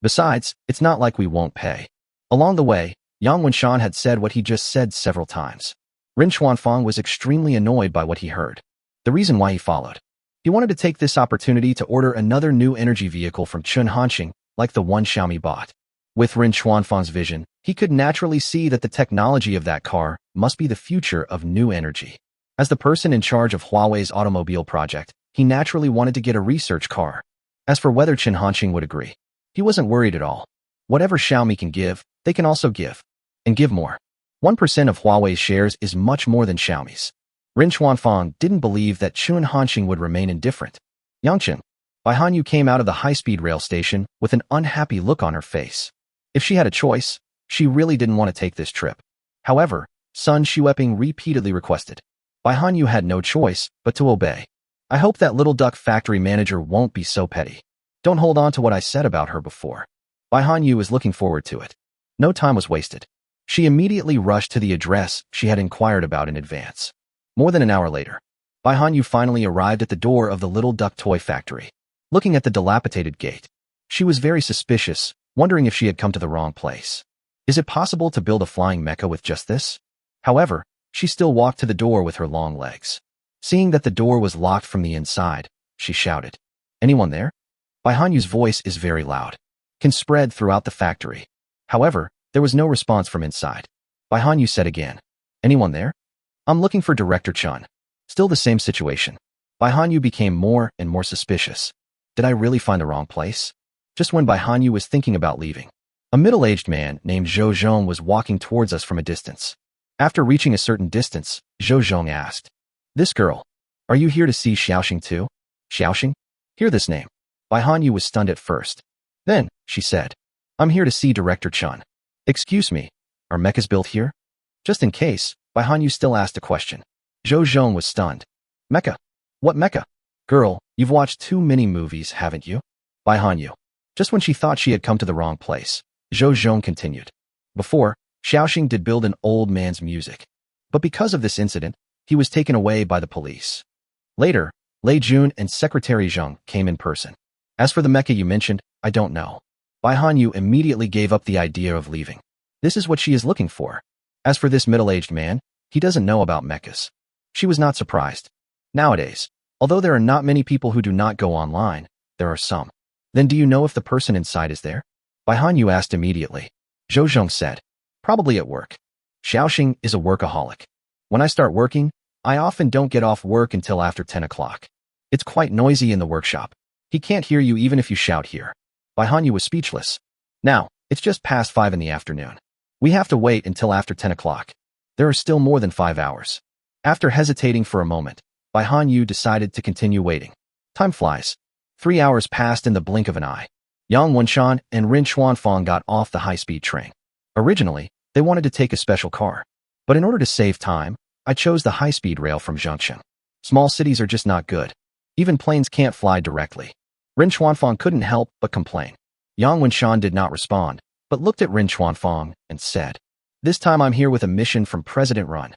Besides, it's not like we won't pay. Along the way, Yang Wenshan had said what he just said several times. Ren Chuanfang was extremely annoyed by what he heard. The reason why he followed. He wanted to take this opportunity to order another new energy vehicle from Chun Hanxing, like the one Xiaomi bought. With Ren Xuanfang's vision, he could naturally see that the technology of that car must be the future of new energy. As the person in charge of Huawei's automobile project, he naturally wanted to get a research car. As for whether Chun Hanxing would agree, he wasn't worried at all. Whatever Xiaomi can give, they can also give. And give more. 1% of Huawei's shares is much more than Xiaomi's. Ren Xuanfang didn't believe that Chun Hanxing would remain indifferent. Yangcheng. Bai Hanyu came out of the high-speed rail station with an unhappy look on her face. If she had a choice, she really didn't want to take this trip. However, Sun Xueping repeatedly requested. Bai Hanyu had no choice but to obey. I hope that little duck factory manager won't be so petty. Don't hold on to what I said about her before. Bai Hanyu was looking forward to it. No time was wasted. She immediately rushed to the address she had inquired about in advance. More than an hour later, Bai Hanyu finally arrived at the door of the little duck toy factory. Looking at the dilapidated gate, she was very suspicious, wondering if she had come to the wrong place. Is it possible to build a flying mecha with just this? However, she still walked to the door with her long legs. Seeing that the door was locked from the inside, she shouted, "Anyone there?" Bai Hanyu's voice is very loud, can spread throughout the factory. However, there was no response from inside. Bai Hanyu said again, "Anyone there?" "I'm looking for Director Chun." Still the same situation. Bai Hanyu became more and more suspicious. Did I really find the wrong place? Just when Bai Hanyu was thinking about leaving, a middle-aged man named Zhou Zhong was walking towards us from a distance. After reaching a certain distance, Zhou Zhong asked, "This girl, are you here to see Xiaoxing too?" "Xiaoxing?" Hear this name. Bai Hanyu was stunned at first. Then, she said, "I'm here to see Director Chun." "Excuse me, are mechas built here?" Just in case, Bai Hanyu still asked a question. Zhou Zhong was stunned. "Mecha? What mecha?" "Girl, you've watched too many movies, haven't you?" Bai Hanyu. Just when she thought she had come to the wrong place, Zhou Zhong continued. "Before, Xiaoxing did build an old man's music. But because of this incident, he was taken away by the police. Later, Lei Jun and Secretary Zheng came in person. As for the mecha you mentioned, I don't know." Bai Hanyu immediately gave up the idea of leaving. This is what she is looking for. As for this middle-aged man, he doesn't know about mechas. She was not surprised. Nowadays, although there are not many people who do not go online, there are some. "Then do you know if the person inside is there?" Bai Hanyu asked immediately. Zhou Zhong said, "Probably at work. Xiaoxing is a workaholic. When I start working, I often don't get off work until after 10 o'clock. It's quite noisy in the workshop. He can't hear you even if you shout here." Bai Hanyu was speechless. "Now, it's just past 5 in the afternoon. We have to wait until after 10 o'clock. There are still more than 5 hours. After hesitating for a moment, Bai Hanyu decided to continue waiting. Time flies. 3 hours passed in the blink of an eye. Yang Wenshan and Ren Xuanfang got off the high-speed train. Originally, they wanted to take a special car. But in order to save time, I chose the high-speed rail from Zhengsheng. Small cities are just not good. Even planes can't fly directly. Ren Xuanfang couldn't help but complain. Yang Wenshan did not respond, but looked at Ren Xuanfang and said, "This time I'm here with a mission from President Run.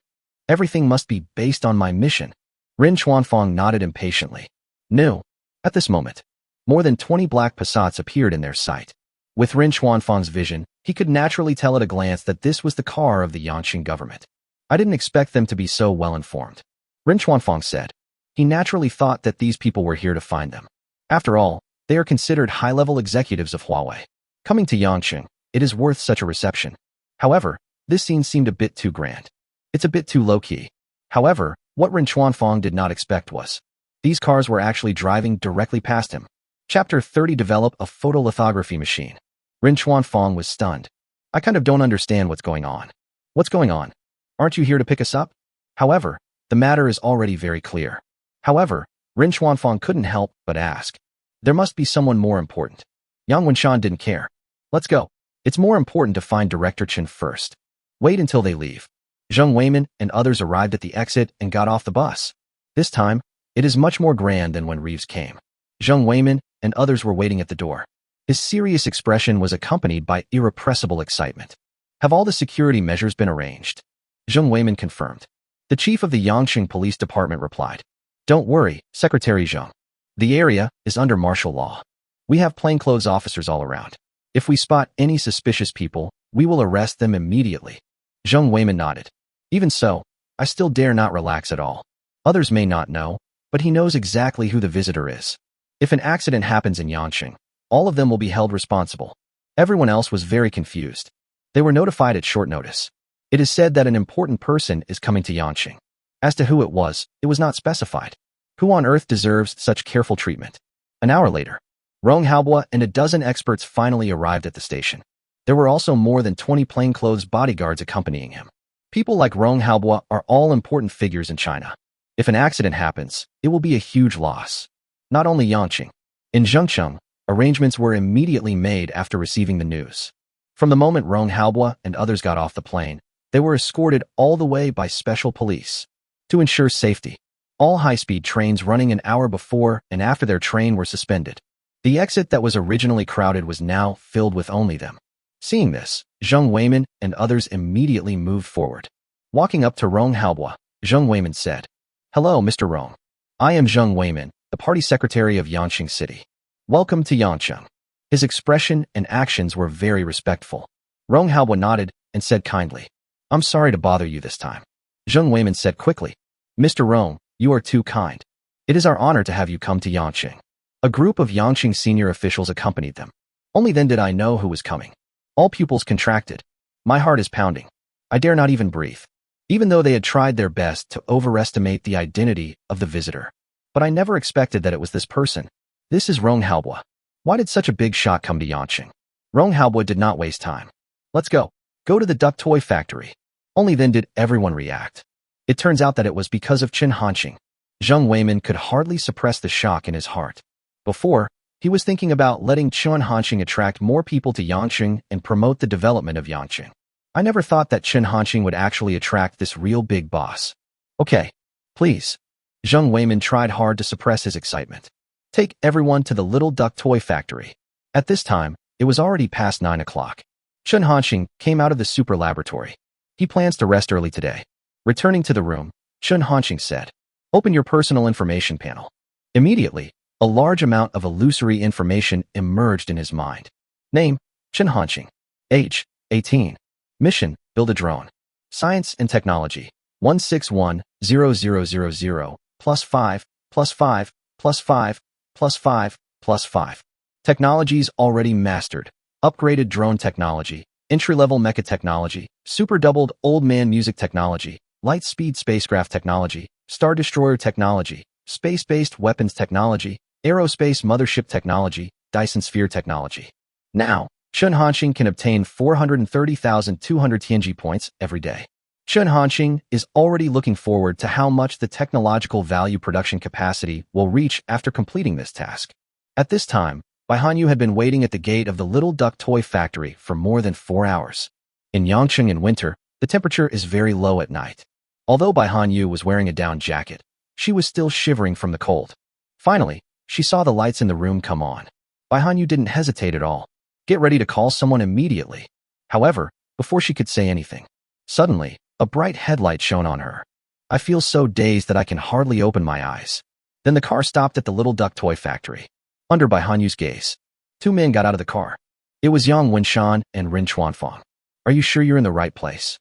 Everything must be based on my mission." Ren Xuanfang nodded impatiently. No. At this moment, more than 20 black Passats appeared in their sight. With Ren Xuanfang's vision, he could naturally tell at a glance that this was the car of the Yangqing government. "I didn't expect them to be so well-informed," Ren Xuanfang said. He naturally thought that these people were here to find them. After all, they are considered high-level executives of Huawei. Coming to Yangqing, it is worth such a reception. However, this scene seemed a bit too grand. It's a bit too low-key. However, what Ren Xuanfang did not expect was, these cars were actually driving directly past him. Chapter 30 Develop a photolithography machine. Ren Xuanfang was stunned. "I kind of don't understand what's going on." "What's going on? Aren't you here to pick us up?" However, the matter is already very clear. However, Ren Xuanfang couldn't help but ask. There must be someone more important. Yang Wenshan didn't care. "Let's go. It's more important to find Director Chen first." Wait until they leave. Zheng Weimin and others arrived at the exit and got off the bus. This time, it is much more grand than when Reeves came. Zheng Weimin and others were waiting at the door. His serious expression was accompanied by irrepressible excitement. "Have all the security measures been arranged?" Zheng Weimin confirmed. The chief of the Yangqing Police Department replied, "Don't worry, Secretary Zheng. The area is under martial law. We have plainclothes officers all around. If we spot any suspicious people, we will arrest them immediately." Zheng Weimin nodded. "Even so, I still dare not relax at all. Others may not know, but he knows exactly who the visitor is. If an accident happens in Yanqing, all of them will be held responsible. Everyone else was very confused. They were notified at short notice. It is said that an important person is coming to Yanqing. As to who it was not specified. Who on earth deserves such careful treatment? An hour later, Rong Haobua and a dozen experts finally arrived at the station. There were also more than 20 plainclothes bodyguards accompanying him. People like Rong Haobua are all important figures in China. If an accident happens, it will be a huge loss. Not only Yanqing. In Zhengcheng, arrangements were immediately made after receiving the news. From the moment Rong Haobua and others got off the plane, they were escorted all the way by special police. To ensure safety, all high-speed trains running an hour before and after their train were suspended. The exit that was originally crowded was now filled with only them. Seeing this, Zheng Weimin and others immediately moved forward. Walking up to Rong Haobua, Zheng Weimin said, "Hello, Mr. Rong. I am Zheng Weimin, the party secretary of Yanqing City. Welcome to Yanqing." His expression and actions were very respectful. Rong Haobua nodded and said kindly, "I'm sorry to bother you this time." Zheng Weimin said quickly, "Mr. Rong, you are too kind. It is our honor to have you come to Yanqing." A group of Yanqing senior officials accompanied them. Only then did I know who was coming. All pupils contracted. My heart is pounding. I dare not even breathe. Even though they had tried their best to overestimate the identity of the visitor. But I never expected that it was this person. This is Rong Haobua. Why did such a big shot come to Yanqing? Rong Haobua did not waste time. Let's go. Go to the duck toy factory. Only then did everyone react. It turns out that it was because of Chen Hanqing. Zheng Weimin could hardly suppress the shock in his heart. Before, he was thinking about letting Chen Hanqing attract more people to Yanqing and promote the development of Yanqing. I never thought that Chen Hanqing would actually attract this real big boss. Okay, please. Zheng Weimin tried hard to suppress his excitement. Take everyone to the little duck toy factory. At this time, it was already past 9 o'clock. Chen Hanqing came out of the super laboratory. He plans to rest early today. Returning to the room, Chen Hanqing said, "Open your personal information panel." Immediately, a large amount of illusory information emerged in his mind. Name, Chen Hanqing. Age, 18. Mission, build a drone. Science and technology, 1610000 +5 +5 +5 +5 +5. Technologies already mastered. Upgraded drone technology, entry-level mecha technology, super doubled old man music technology, light-speed spacecraft technology, star destroyer technology, space-based weapons technology, aerospace mothership technology, Dyson sphere technology. Now, Chen Hanqing can obtain 430,200 Tianji points every day. Chen Hanqing is already looking forward to how much the technological value production capacity will reach after completing this task. At this time, Bai Hanyu had been waiting at the gate of the little duck toy factory for more than 4 hours. In Yanqing in winter, the temperature is very low at night. Although Bai Hanyu was wearing a down jacket, she was still shivering from the cold. Finally, she saw the lights in the room come on. Bai Hanyu didn't hesitate at all. Get ready to call someone immediately. However, before she could say anything, suddenly, a bright headlight shone on her. I feel so dazed that I can hardly open my eyes. Then the car stopped at the little duck toy factory. Under Bai Hanyu's gaze, 2 men got out of the car. It was Yang Wenshan and Rin Chuanfang. Are you sure you're in the right place?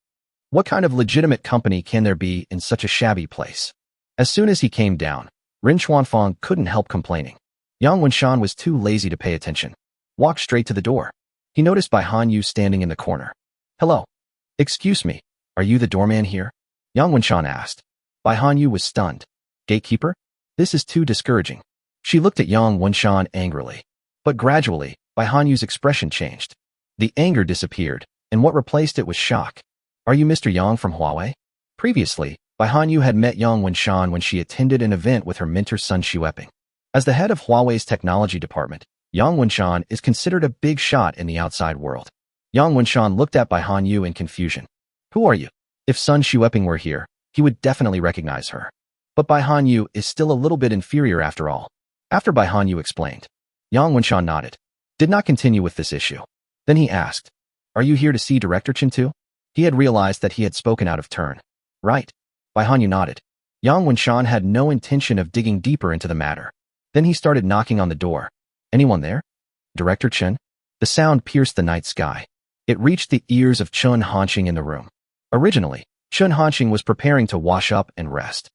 What kind of legitimate company can there be in such a shabby place? As soon as he came down, Rin Chuanfang couldn't help complaining. Yang Wenshan was too lazy to pay attention. Walked straight to the door. He noticed Bai Hanyu standing in the corner. Hello. Excuse me, are you the doorman here? Yang Wenshan asked. Bai Hanyu was stunned. Gatekeeper? This is too discouraging. She looked at Yang Wenshan angrily. But gradually, Bai Hanyu's expression changed. The anger disappeared, and what replaced it was shock. Are you Mr. Yang from Huawei? Previously, Bai Hanyu had met Yang Wenshan when she attended an event with her mentor Sun Xueping. As the head of Huawei's technology department, Yang Wenshan is considered a big shot in the outside world. Yang Wenshan looked at Bai Hanyu in confusion. Who are you? If Sun Xueping were here, he would definitely recognize her. But Bai Hanyu is still a little bit inferior after all. After Bai Hanyu explained, Yang Wenshan nodded, did not continue with this issue. Then he asked, are you here to see Director Chen too? He had realized that he had spoken out of turn. Right. Bai Hanyu nodded. Yang Wenshan had no intention of digging deeper into the matter. Then he started knocking on the door. Anyone there? Director Chen? The sound pierced the night sky. It reached the ears of Chen Hanqing in the room. Originally, Chen Hanqing was preparing to wash up and rest.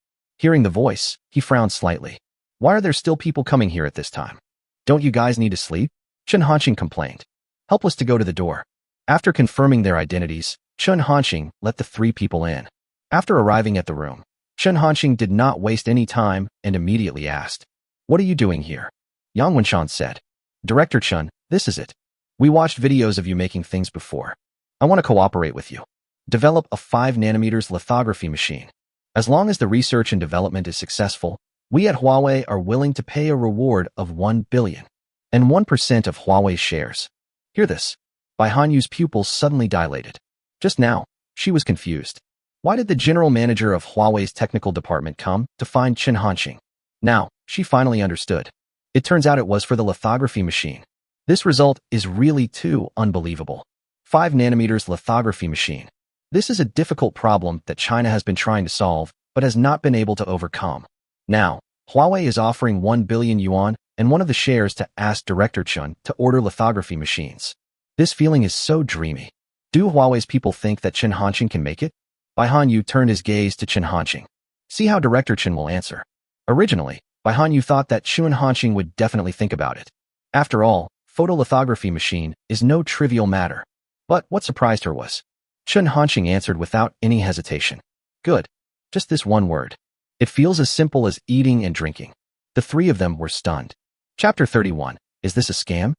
Hearing the voice, he frowned slightly. Why are there still people coming here at this time? Don't you guys need to sleep? Chen Hanqing complained. Helpless to go to the door. After confirming their identities, Chen Hanqing let the three people in. After arriving at the room, Chen Hanqing did not waste any time and immediately asked, "What are you doing here?" Yang Wenshan said, "Director Chen, this is it. We watched videos of you making things before. I want to cooperate with you. Develop a 5 nanometers lithography machine. As long as the research and development is successful, we at Huawei are willing to pay a reward of 1 billion and 1% of Huawei's shares." Hear this. Bai Hanyu's pupils suddenly dilated. Just now, she was confused. Why did the general manager of Huawei's technical department come to find Chen Hanqing? Now, she finally understood. It turns out it was for the lithography machine. This result is really too unbelievable. 5 nanometers lithography machine. This is a difficult problem that China has been trying to solve, but has not been able to overcome. Now, Huawei is offering 1 billion yuan and one of the shares to ask Director Chen to order lithography machines. This feeling is so dreamy. Do Huawei's people think that Chen Hanqing can make it? Bai Hanyu turned his gaze to Chen Hanqing. See how Director Chen will answer. Originally, Bai Hanyu thought that Chen Hanqing would definitely think about it. After all, photolithography machine is no trivial matter. But what surprised her was, Chen Hanqing answered without any hesitation. Good. Just this one word. It feels as simple as eating and drinking. The three of them were stunned. Chapter 31. Is this a scam?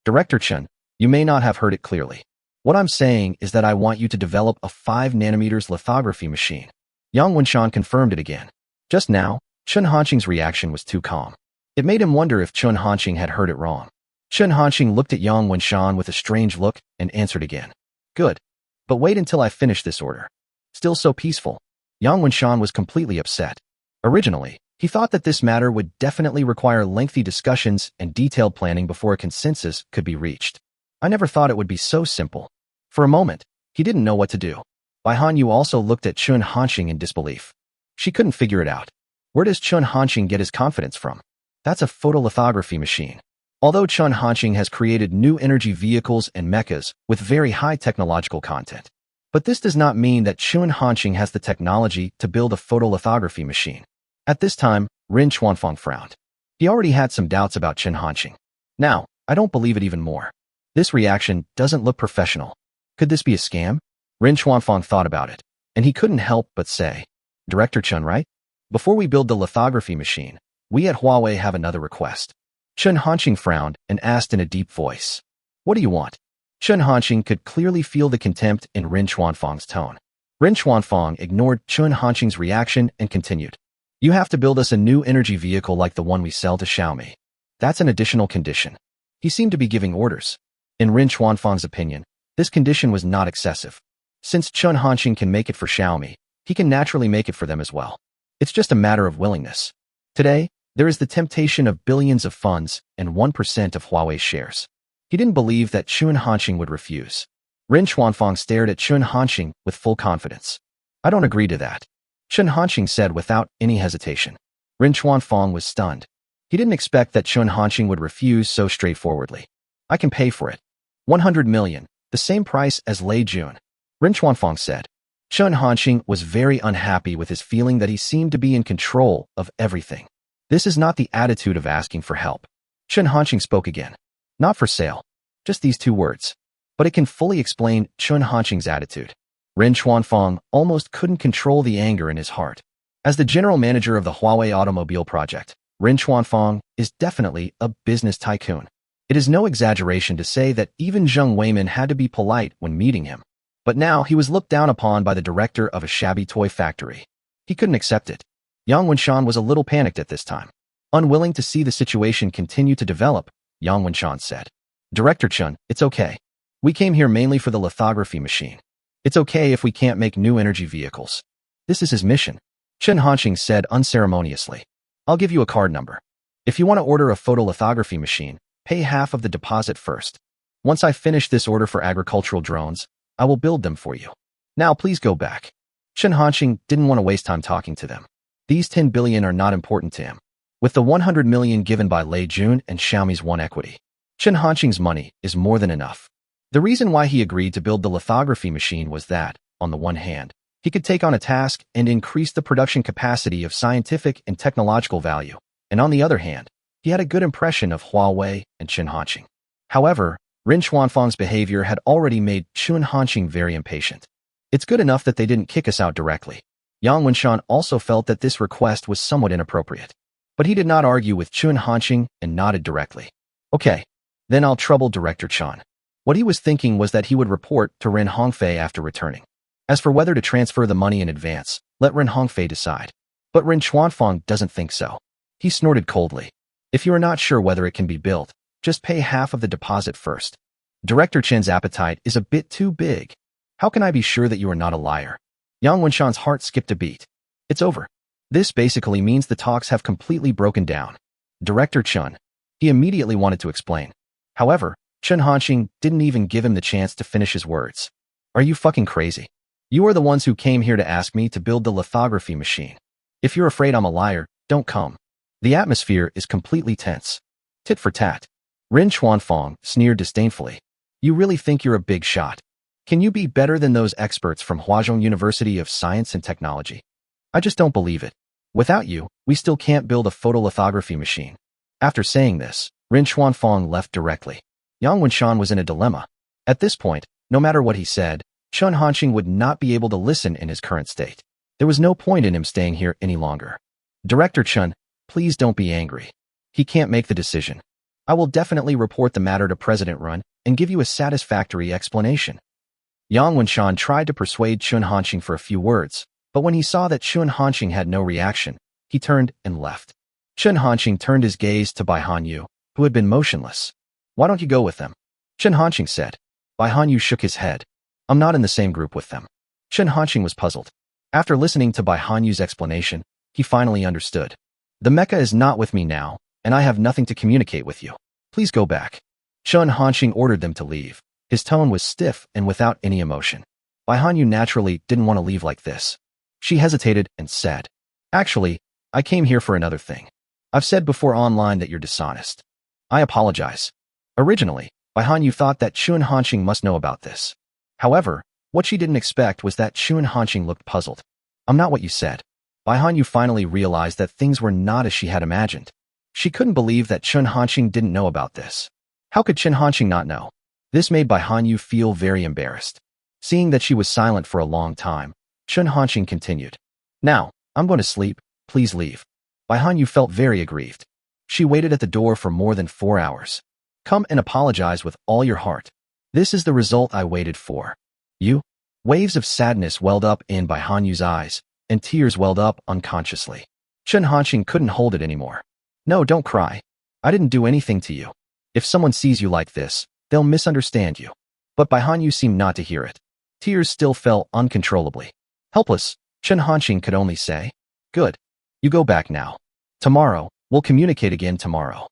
Director Chen, you may not have heard it clearly. What I'm saying is that I want you to develop a 5 nanometers lithography machine. Yang Wenshan confirmed it again. Just now, Chen Hanqing's reaction was too calm. It made him wonder if Chen Hanqing had heard it wrong. Chen Hanqing looked at Yang Wenshan with a strange look and answered again. Good. But wait until I finish this order. Still so peaceful. Yang Wenshan was completely upset. Originally, he thought that this matter would definitely require lengthy discussions and detailed planning before a consensus could be reached. I never thought it would be so simple. For a moment, he didn't know what to do. Bai Hanyu also looked at Chen Hanqing in disbelief. She couldn't figure it out. Where does Chen Hanqing get his confidence from? That's a photolithography machine. Although Chen Hanqing has created new energy vehicles and mechas with very high technological content. But this does not mean that Chen Hanqing has the technology to build a photolithography machine. At this time, Ren Chuanfang frowned. He already had some doubts about Chen Hanqing. Now, I don't believe it even more. This reaction doesn't look professional. Could this be a scam? Ren Chuanfang thought about it, and he couldn't help but say, Director Chen, right? Before we build the lithography machine, we at Huawei have another request. Chen Hanqing frowned and asked in a deep voice, What do you want? Chen Hanqing could clearly feel the contempt in Ren Chuanfang's tone. Ren Chuanfang ignored Chen Hanqing's reaction and continued. You have to build us a new energy vehicle like the one we sell to Xiaomi. That's an additional condition. He seemed to be giving orders. In Ren Chuanfang's opinion, this condition was not excessive. Since Chen Hanqing can make it for Xiaomi, he can naturally make it for them as well. It's just a matter of willingness. Today, there is the temptation of billions of funds and 1% of Huawei shares. He didn't believe that Chen Hanqing would refuse. Ren Chuanfang stared at Chen Hanqing with full confidence. I don't agree to that. Chen Hanqing said without any hesitation. Ren Chuanfang was stunned. He didn't expect that Chen Hanqing would refuse so straightforwardly. I can pay for it. 100 million, the same price as Lei Jun. Ren Chuanfang said. Chen Hanqing was very unhappy with his feeling that he seemed to be in control of everything. This is not the attitude of asking for help. Chen Hanqing spoke again. Not for sale. Just these 2 words. But it can fully explain Chen Hanqing's attitude. Ren Chuanfang almost couldn't control the anger in his heart. As the general manager of the Huawei automobile project, Ren Chuanfang is definitely a business tycoon. It is no exaggeration to say that even Zheng Weimin had to be polite when meeting him. But now he was looked down upon by the director of a shabby toy factory. He couldn't accept it. Yang Wenshan was a little panicked at this time. Unwilling to see the situation continue to develop, Yang Wenshan said, Director Chen, it's okay. We came here mainly for the lithography machine. It's okay if we can't make new energy vehicles. This is his mission. Chen Hanqing said unceremoniously. I'll give you a card number. If you want to order a photolithography machine, pay half of the deposit first. Once I finish this order for agricultural drones, I will build them for you. Now please go back. Chen Hanqing didn't want to waste time talking to them. These 10 billion are not important to him. With the 100 million given by Lei Jun and Xiaomi's One Equity, Chen Hanqing's money is more than enough. The reason why he agreed to build the lithography machine was that, on the one hand, He could take on a task and increase the production capacity of scientific and technological value. And on the other hand, he had a good impression of Huawei and Chen Hanqing. However, Ren Xuanfang's behavior had already made Chen Hanqing very impatient. It's good enough that they didn't kick us out directly. Yang Wenshan also felt that this request was somewhat inappropriate. But he did not argue with Chen Hanqing and nodded directly. Okay, then I'll trouble Director Chen. What he was thinking was that he would report to Ren Hongfei after returning. As for whether to transfer the money in advance, let Ren Hongfei decide. But Ren Xuanfang doesn't think so. He snorted coldly. If you are not sure whether it can be built, just pay half of the deposit first. Director Chen's appetite is a bit too big. How can I be sure that you are not a liar? Yang Wenshan's heart skipped a beat. It's over. This basically means the talks have completely broken down. Director Chen. He immediately wanted to explain. However, Chen Hanqing didn't even give him the chance to finish his words. Are you fucking crazy? You are the ones who came here to ask me to build the lithography machine. If you're afraid I'm a liar, don't come. The atmosphere is completely tense. Tit for tat. Ren Xuanfang sneered disdainfully. You really think you're a big shot? Can you be better than those experts from Huazhong University of Science and Technology? I just don't believe it. Without you, we still can't build a photolithography machine. After saying this, Ren Xuanfang left directly. Yang Wenshan was in a dilemma. At this point, no matter what he said, Chen Hanqing would not be able to listen in his current state. There was no point in him staying here any longer. Director Chen, please don't be angry. He can't make the decision. I will definitely report the matter to President Run and give you a satisfactory explanation. Yang Wenshan tried to persuade Chen Hanqing for a few words, but when he saw that Chen Hanqing had no reaction, he turned and left. Chen Hanqing turned his gaze to Bai Hanyu, who had been motionless. Why don't you go with them? Chen Hanqing said. Bai Hanyu shook his head. I'm not in the same group with them. Chen Hanqing was puzzled. After listening to Bai Hanyu's explanation, he finally understood. The mecha is not with me now, and I have nothing to communicate with you. Please go back. Chen Hanqing ordered them to leave. His tone was stiff and without any emotion. Bai Hanyu naturally didn't want to leave like this. She hesitated and said, Actually, I came here for another thing. I've said before online that you're dishonest. I apologize. Originally, Bai Hanyu thought that Chen Hanqing must know about this. However, what she didn't expect was that Chen Hanqing looked puzzled. I'm not what you said. Bai Hanyu finally realized that things were not as she had imagined. She couldn't believe that Chen Hanqing didn't know about this. How could Chen Hanqing not know? This made Bai Hanyu feel very embarrassed. Seeing that she was silent for a long time, Chen Hanqing continued. Now, I'm going to sleep, please leave. Bai Hanyu felt very aggrieved. She waited at the door for more than 4 hours. Come and apologize with all your heart. This is the result I waited for. You? Waves of sadness welled up in Bai Hanyu's eyes, and tears welled up unconsciously. Chen Hanqing couldn't hold it anymore. No, don't cry. I didn't do anything to you. If someone sees you like this, they'll misunderstand you. But Bai Hanyu seemed not to hear it. Tears still fell uncontrollably. Helpless, Chen Hanqing could only say, Good. You go back now. Tomorrow, we'll communicate again tomorrow.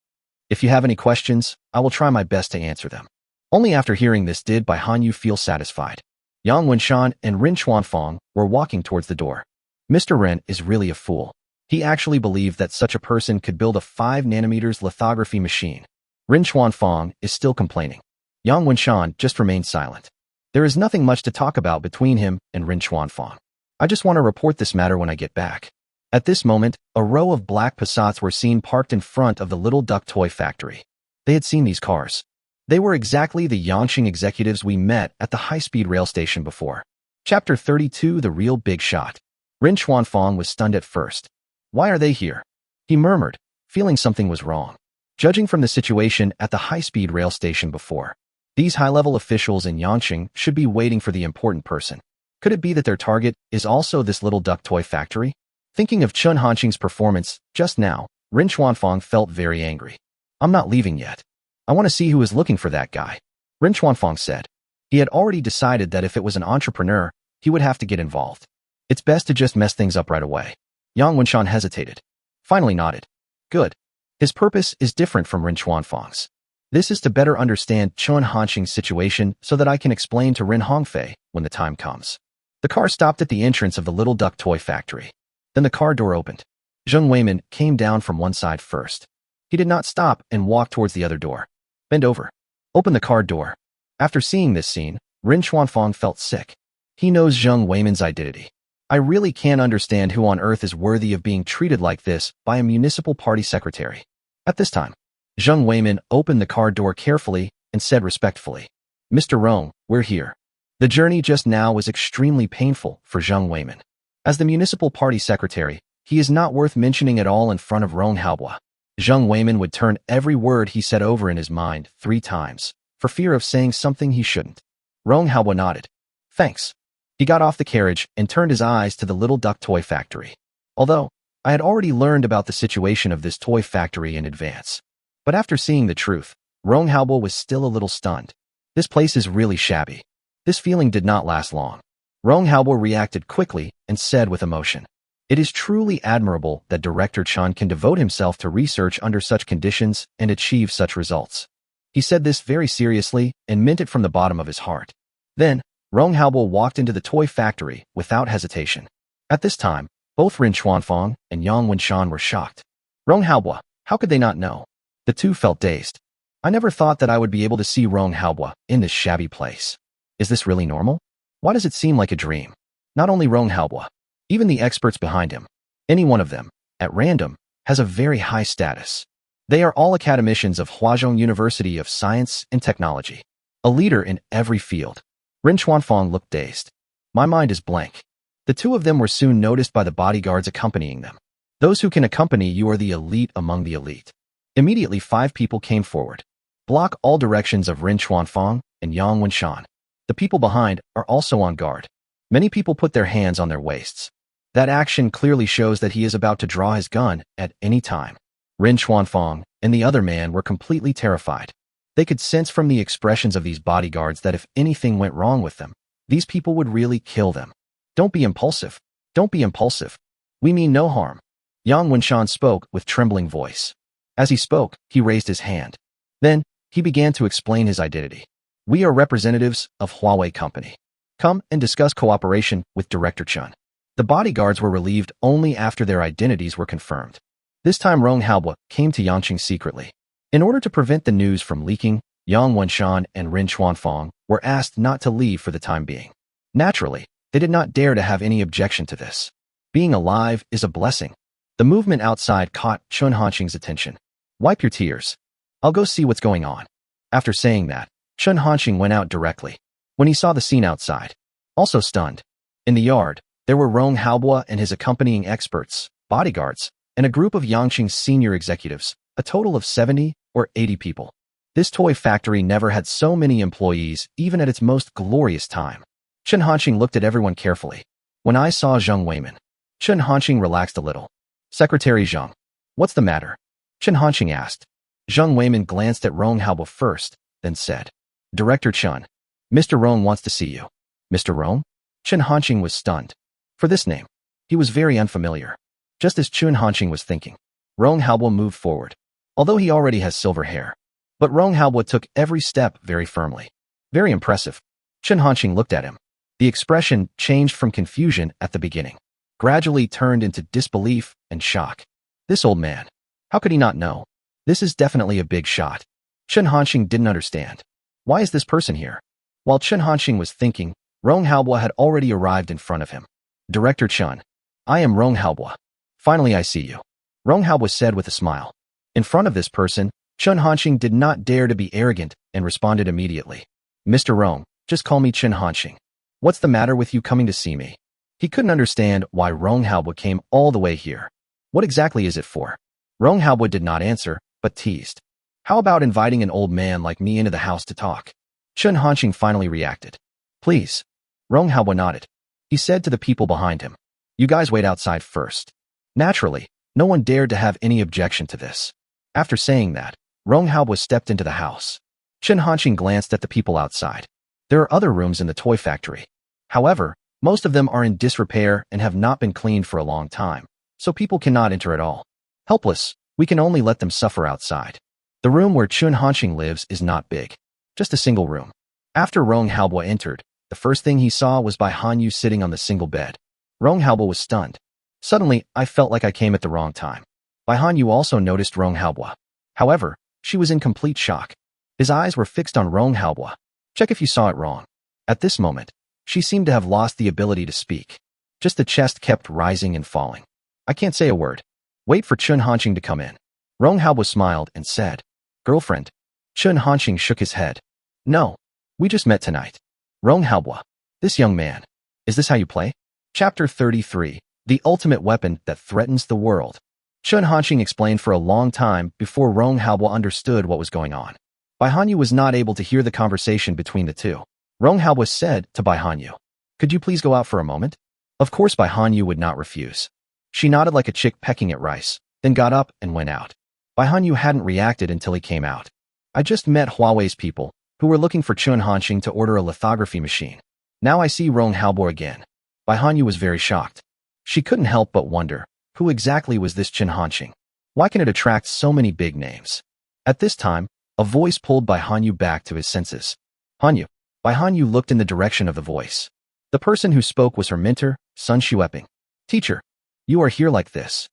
If you have any questions, I will try my best to answer them. Only after hearing this did Bai Hanyu feel satisfied. Yang Wenshan and Ren Xuanfang were walking towards the door. Mr. Ren is really a fool. He actually believed that such a person could build a 5nm lithography machine. Ren Xuanfang is still complaining. Yang Wenshan just remained silent. There is nothing much to talk about between him and Ren Xuanfang. I just want to report this matter when I get back. At this moment, a row of black Passats were seen parked in front of the Little Duck toy factory. They had seen these cars. They were exactly the Yangqing executives we met at the high-speed rail station before. Chapter 32, The Real Big Shot. Ren Xuanfang was stunned at first. Why are they here? He murmured, feeling something was wrong. Judging from the situation at the high-speed rail station before, these high-level officials in Yangqing should be waiting for the important person. Could it be that their target is also this Little Duck toy factory? Thinking of Chen Hanqing's performance just now, Ren Xuanfang felt very angry. I'm not leaving yet. I want to see who is looking for that guy, Ren Xuanfang said. He had already decided that if it was an entrepreneur, he would have to get involved. It's best to just mess things up right away. Yang Wenshan hesitated. Finally nodded. Good. His purpose is different from Ren Xuanfang's. This is to better understand Chen Hanqing's situation so that I can explain to Ren Hongfei when the time comes. The car stopped at the entrance of the Little Duck toy factory. Then the car door opened. Zheng Weimin came down from one side first. He did not stop and walk towards the other door. Bend over. Open the car door. After seeing this scene, Ren Xuanfang felt sick. He knows Zheng Weimin's identity. I really can't understand who on earth is worthy of being treated like this by a municipal party secretary. At this time, Zheng Weimin opened the car door carefully and said respectfully, Mr. Rong, we're here. The journey just now was extremely painful for Zheng Weimin. As the municipal party secretary, he is not worth mentioning at all in front of Rong Haobua. Zheng Weimin would turn every word he said over in his mind 3 times, for fear of saying something he shouldn't. Rong Haobua nodded. Thanks. He got off the carriage and turned his eyes to the little duck toy factory. Although, I had already learned about the situation of this toy factory in advance. But after seeing the truth, Rong Haobua was still a little stunned. This place is really shabby. This feeling did not last long. Rong Haobua reacted quickly and said with emotion, It is truly admirable that Director Chen can devote himself to research under such conditions and achieve such results. He said this very seriously and meant it from the bottom of his heart. Then, Rong Haobua walked into the toy factory without hesitation. At this time, both Rin Chuanfang and Yang Wenshan were shocked. Rong Haobua, how could they not know? The two felt dazed. I never thought that I would be able to see Rong Haobua in this shabby place. Is this really normal? Why does it seem like a dream? Not only Rong Haobua, even the experts behind him, any one of them, at random, has a very high status. They are all academicians of Huazhong University of Science and Technology, a leader in every field. Rin Chuanfang looked dazed. My mind is blank. The two of them were soon noticed by the bodyguards accompanying them. Those who can accompany you are the elite among the elite. Immediately 5 people came forward. Block all directions of Rin Chuanfang and Yang Wenshan. The people behind are also on guard. Many people put their hands on their waists. That action clearly shows that he is about to draw his gun at any time. Rin Chuanfang and the other man were completely terrified. They could sense from the expressions of these bodyguards that if anything went wrong with them, these people would really kill them. Don't be impulsive. Don't be impulsive. We mean no harm. Yang Wenshan spoke with trembling voice. As he spoke, he raised his hand. Then, he began to explain his identity. We are representatives of Huawei Company. Come and discuss cooperation with Director Chen. The bodyguards were relieved only after their identities were confirmed. This time Rong Haobua came to Yangqing secretly. In order to prevent the news from leaking, Yang Wenshan and Rin Chuanfang were asked not to leave for the time being. Naturally, they did not dare to have any objection to this. Being alive is a blessing. The movement outside caught Chen Hanqing's attention. Wipe your tears. I'll go see what's going on. After saying that, Chen Hanqing went out directly. When he saw the scene outside, also stunned. In the yard, there were Rong Haobua and his accompanying experts, bodyguards, and a group of Yangqing's senior executives, a total of 70 or 80 people. This toy factory never had so many employees, even at its most glorious time. Chen Hanqing looked at everyone carefully. When I saw Zheng Weimin, Chen Hanqing relaxed a little. Secretary Zheng, what's the matter? Chen Hanqing asked. Zheng Weimin glanced at Rong Haobua first, then said, Director Chen, Mr. Rong wants to see you. Mr. Rong? Chen Hanqing was stunned. For this name, he was very unfamiliar. Just as Chen Hanqing was thinking, Rong Haobua moved forward. Although he already has silver hair. But Rong Haobua took every step very firmly. Very impressive. Chen Hanqing looked at him. The expression changed from confusion at the beginning, gradually turned into disbelief and shock. This old man. How could he not know? This is definitely a big shot. Chen Hanqing didn't understand. Why is this person here? While Chen Hanqing was thinking, Rong Haobua had already arrived in front of him. Director Chen. I am Rong Haobua. Finally I see you. Rong Haobua said with a smile. In front of this person, Chen Hanqing did not dare to be arrogant and responded immediately. Mr. Rong, just call me Chen Hanqing. What's the matter with you coming to see me? He couldn't understand why Rong Haobua came all the way here. What exactly is it for? Rong Haobua did not answer, but teased. How about inviting an old man like me into the house to talk? Chen Hanqing finally reacted. Please. Rong Haobua nodded. He said to the people behind him. You guys wait outside first. Naturally, no one dared to have any objection to this. After saying that, Rong Haobua stepped into the house. Chen Hanqing glanced at the people outside. There are other rooms in the toy factory. However, most of them are in disrepair and have not been cleaned for a long time, so people cannot enter at all. Helpless, we can only let them suffer outside. The room where Chen Hanqing lives is not big, just a single room. After Rong Haobua entered, the first thing he saw was Bai Hanyu sitting on the single bed. Rong Haobua was stunned. Suddenly, I felt like I came at the wrong time. Bai Hanyu also noticed Rong Haobua. However, she was in complete shock. His eyes were fixed on Rong Haobua. Check if you saw it wrong. At this moment, she seemed to have lost the ability to speak. Just the chest kept rising and falling. I can't say a word. Wait for Chun Hanqing to come in. Rong Haobo smiled and said, Girlfriend. Chun Hanqing shook his head. No. We just met tonight. Rong Haobo. This young man. Is this how you play? Chapter 33. The ultimate weapon that threatens the world. Chun Hanqing explained for a long time before Rong Haobo understood what was going on. Bai Hanyu was not able to hear the conversation between the two. Rong Haobo said to Bai Hanyu, Could you please go out for a moment? Of course Bai Hanyu would not refuse. She nodded like a chick pecking at rice, then got up and went out. Bai Hanyu hadn't reacted until he came out. I just met Huawei's people, who were looking for Chun Hanqing to order a lithography machine. Now I see Rong Haobo again. Bai Hanyu was very shocked. She couldn't help but wonder, who exactly was this Chun Hanqing? Why can it attract so many big names? At this time, a voice pulled Bai Hanyu back to his senses. Hanyu. Bai Hanyu looked in the direction of the voice. The person who spoke was her mentor, Sun Xueping. Teacher. You are here like this.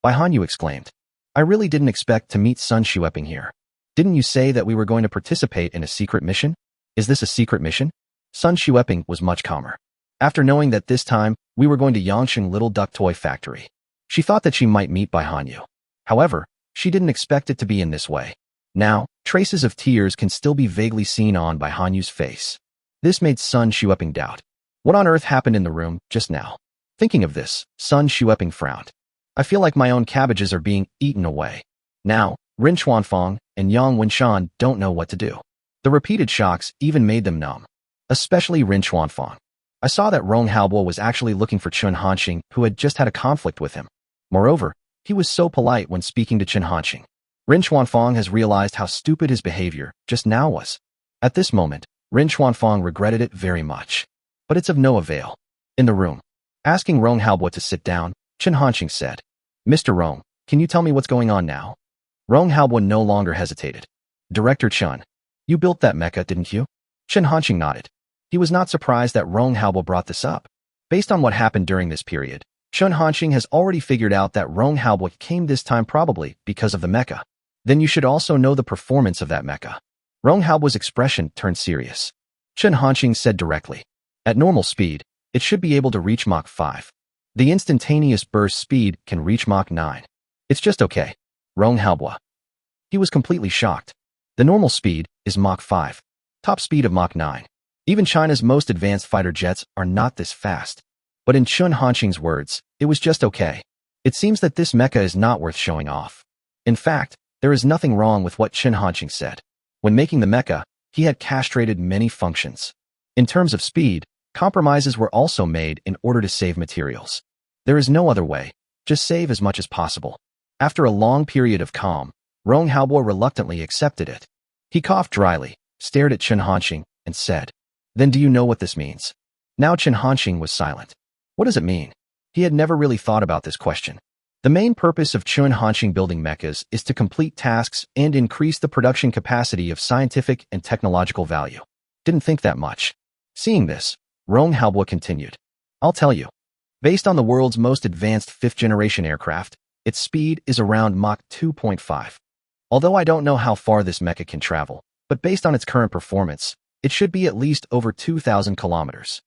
Bai Hanyu exclaimed. I really didn't expect to meet Sun Xueping here. Didn't you say that we were going to participate in a secret mission? Is this a secret mission? Sun Xueping was much calmer. After knowing that this time, we were going to Yangsheng Little Duck Toy Factory. She thought that she might meet Bai Hanyu. However, she didn't expect it to be in this way. Now, traces of tears can still be vaguely seen on Bai Hanyu's face. This made Sun Xueping doubt. What on earth happened in the room just now? Thinking of this, Sun Xueping frowned. I feel like my own cabbages are being eaten away. Now, Rin Chuanfang and Yang Wenshan don't know what to do. The repeated shocks even made them numb. Especially Rin Chuanfang. I saw that Rong Haobo was actually looking for Chun Hanqing, who had just had a conflict with him. Moreover, he was so polite when speaking to Chun Hanqing. Rin Chuanfang has realized how stupid his behavior just now was. At this moment, Rin Chuanfang regretted it very much. But it's of no avail. In the room, asking Rong Haobo to sit down, Chun Hanqing said, Mr. Rong, can you tell me what's going on now? Rong Haobo no longer hesitated. Director Chun, you built that mecha, didn't you? Chun Hanqing nodded. He was not surprised that Rong Haobo brought this up. Based on what happened during this period, Chun Hanqing has already figured out that Rong Haobo came this time probably because of the mecha. Then you should also know the performance of that mecha. Rong Haobo's expression turned serious. Chun Hanqing said directly, at normal speed, it should be able to reach Mach 5. The instantaneous burst speed can reach Mach 9. It's just okay. Rong Haobo. He was completely shocked. The normal speed is Mach 5. Top speed of Mach 9. Even China's most advanced fighter jets are not this fast. But in Chun Hanqing's words, it was just okay. It seems that this mecha is not worth showing off. In fact, there is nothing wrong with what Chun Hanqing said. When making the mecha, he had castrated many functions. In terms of speed, compromises were also made in order to save materials. There is no other way. Just save as much as possible. After a long period of calm, Rong Haobo reluctantly accepted it. He coughed dryly, stared at Chun Hanqing, and said, Then do you know what this means? Now Chun Hanqing was silent. What does it mean? He had never really thought about this question. The main purpose of Chun Hanqing building mechas is to complete tasks and increase the production capacity of scientific and technological value. Didn't think that much. Seeing this, Rong Haobo continued. I'll tell you. Based on the world's most advanced 5th-generation aircraft, its speed is around Mach 2.5. Although I don't know how far this mecha can travel, but based on its current performance, it should be at least over 2,000 kilometers.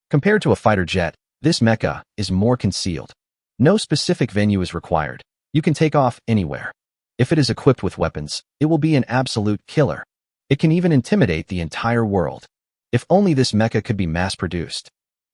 Compared to a fighter jet, this mecha is more concealed. No specific venue is required. You can take off anywhere. If it is equipped with weapons, it will be an absolute killer. It can even intimidate the entire world. If only this mecha could be mass-produced.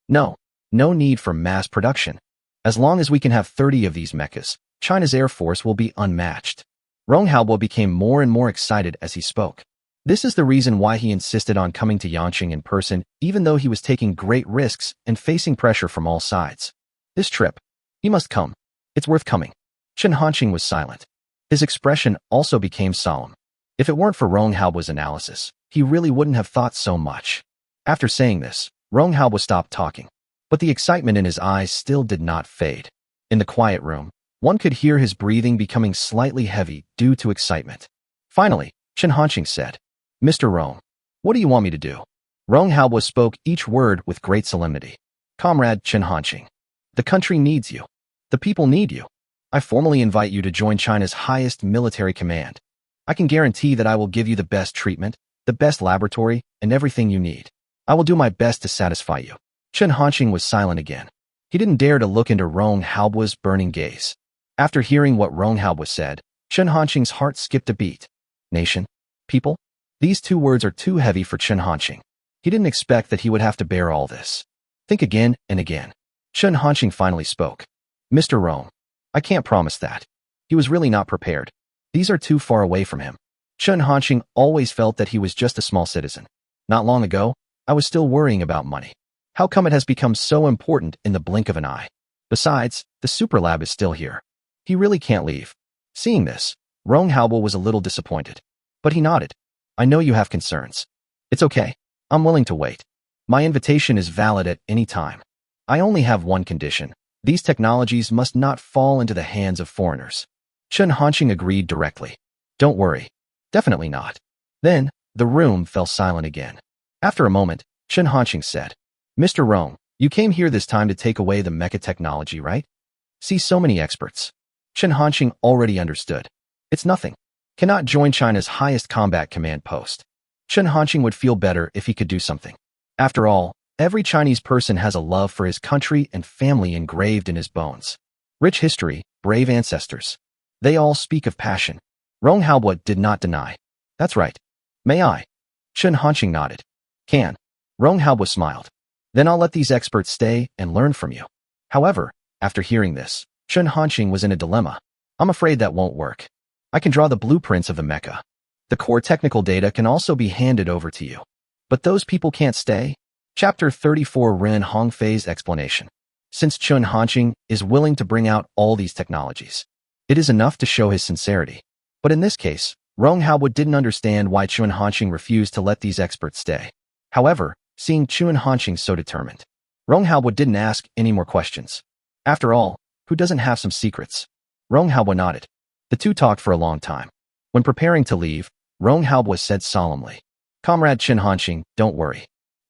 No need for mass production. As long as we can have 30 of these mechas, China's Air Force will be unmatched. Rong Haobo became more and more excited as he spoke. This is the reason why he insisted on coming to Yangsheng in person, even though he was taking great risks and facing pressure from all sides. This trip, he must come. It's worth coming. Chun Hanqing was silent. His expression also became solemn. If it weren't for Rong Haobo's analysis, he really wouldn't have thought so much. After saying this, Rong Haobo stopped talking. But the excitement in his eyes still did not fade. In the quiet room, one could hear his breathing becoming slightly heavy due to excitement. Finally, Chun Hanqing said, Mr. Rong, what do you want me to do? Rong Haobo spoke each word with great solemnity. Comrade Chun Hanqing, the country needs you. The people need you. I formally invite you to join China's highest military command. I can guarantee that I will give you the best treatment, the best laboratory, and everything you need. I will do my best to satisfy you. Chun Hanqing was silent again. He didn't dare to look into Rong Haobuo's burning gaze. After hearing what Rong Haobuo said, Chen Hanqing's heart skipped a beat. Nation? People? These two words are too heavy for Chen Hanqing. He didn't expect that he would have to bear all this. Think again and again. Chen Hanqing finally spoke. Mr. Rong, I can't promise that. He was really not prepared. These are too far away from him. Chen Hanqing always felt that he was just a small citizen. Not long ago, I was still worrying about money. How come it has become so important in the blink of an eye? Besides, the super lab is still here. He really can't leave. Seeing this, Rong Haobuo was a little disappointed. But he nodded. I know you have concerns. It's okay. I'm willing to wait. My invitation is valid at any time. I only have one condition. These technologies must not fall into the hands of foreigners. Chen Hanqing agreed directly. Don't worry. Definitely not. Then, the room fell silent again. After a moment, Chen Hanqing said, Mr. Rong, you came here this time to take away the mecha technology, right? See so many experts. Chen Hanqing already understood. It's nothing. Cannot join China's highest combat command post. Chen Hanqing would feel better if he could do something. After all, every Chinese person has a love for his country and family engraved in his bones. Rich history, brave ancestors. They all speak of passion. Rong Haobuo did not deny. That's right. May I? Chen Hanqing nodded. Can. Rong Haobuo smiled. Then I'll let these experts stay and learn from you. However, after hearing this, Chen Hanqing was in a dilemma. I'm afraid that won't work. I can draw the blueprints of the mecha. The core technical data can also be handed over to you. But those people can't stay? Chapter 34 Ren Hongfei's explanation. Since Chen Hanqing is willing to bring out all these technologies, it is enough to show his sincerity. But in this case, Rong Haobuo didn't understand why Chen Hanqing refused to let these experts stay. However, seeing Chen Hanqing so determined, Rong Haobuo didn't ask any more questions. After all, who doesn't have some secrets? Rong Haobuo nodded. The two talked for a long time. When preparing to leave, Rong Haobuo said solemnly, Comrade Chen Hanqing, don't worry.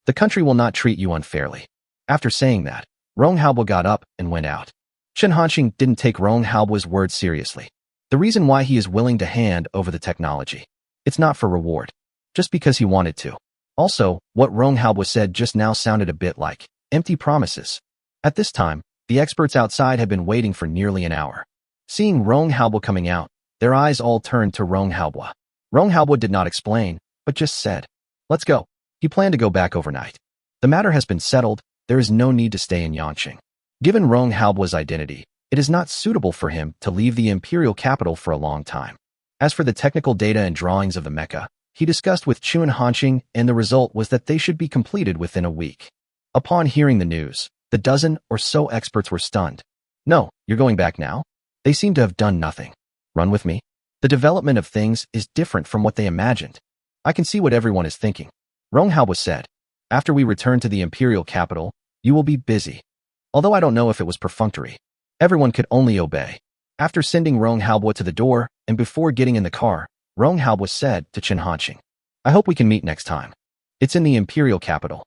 The country will not treat you unfairly. After saying that, Rong Haobuo got up and went out. Chen Hanqing didn't take Rong Haobuo's words seriously. The reason why he is willing to hand over the technology. It's not for reward. Just because he wanted to. Also, what Rong Haobuo said just now sounded a bit like empty promises. At this time, the experts outside had been waiting for nearly an hour. Seeing Rong Haobuo coming out, their eyes all turned to Rong Haobuo. Rong Haobuo did not explain, but just said, Let's go. He planned to go back overnight. The matter has been settled, there is no need to stay in Yanqing. Given Rong Haobuo's identity, it is not suitable for him to leave the imperial capital for a long time. As for the technical data and drawings of the mecha, he discussed with Chen Hanqing, and the result was that they should be completed within a week. Upon hearing the news, the dozen or so experts were stunned. No, you're going back now? They seem to have done nothing. Run with me. The development of things is different from what they imagined. I can see what everyone is thinking. Rong Haobuo said, After we return to the imperial capital, you will be busy. Although I don't know if it was perfunctory. Everyone could only obey. After sending Rong Haobuo to the door, and before getting in the car, Rong Haobuo said to Chen Hanqing, I hope we can meet next time. It's in the imperial capital.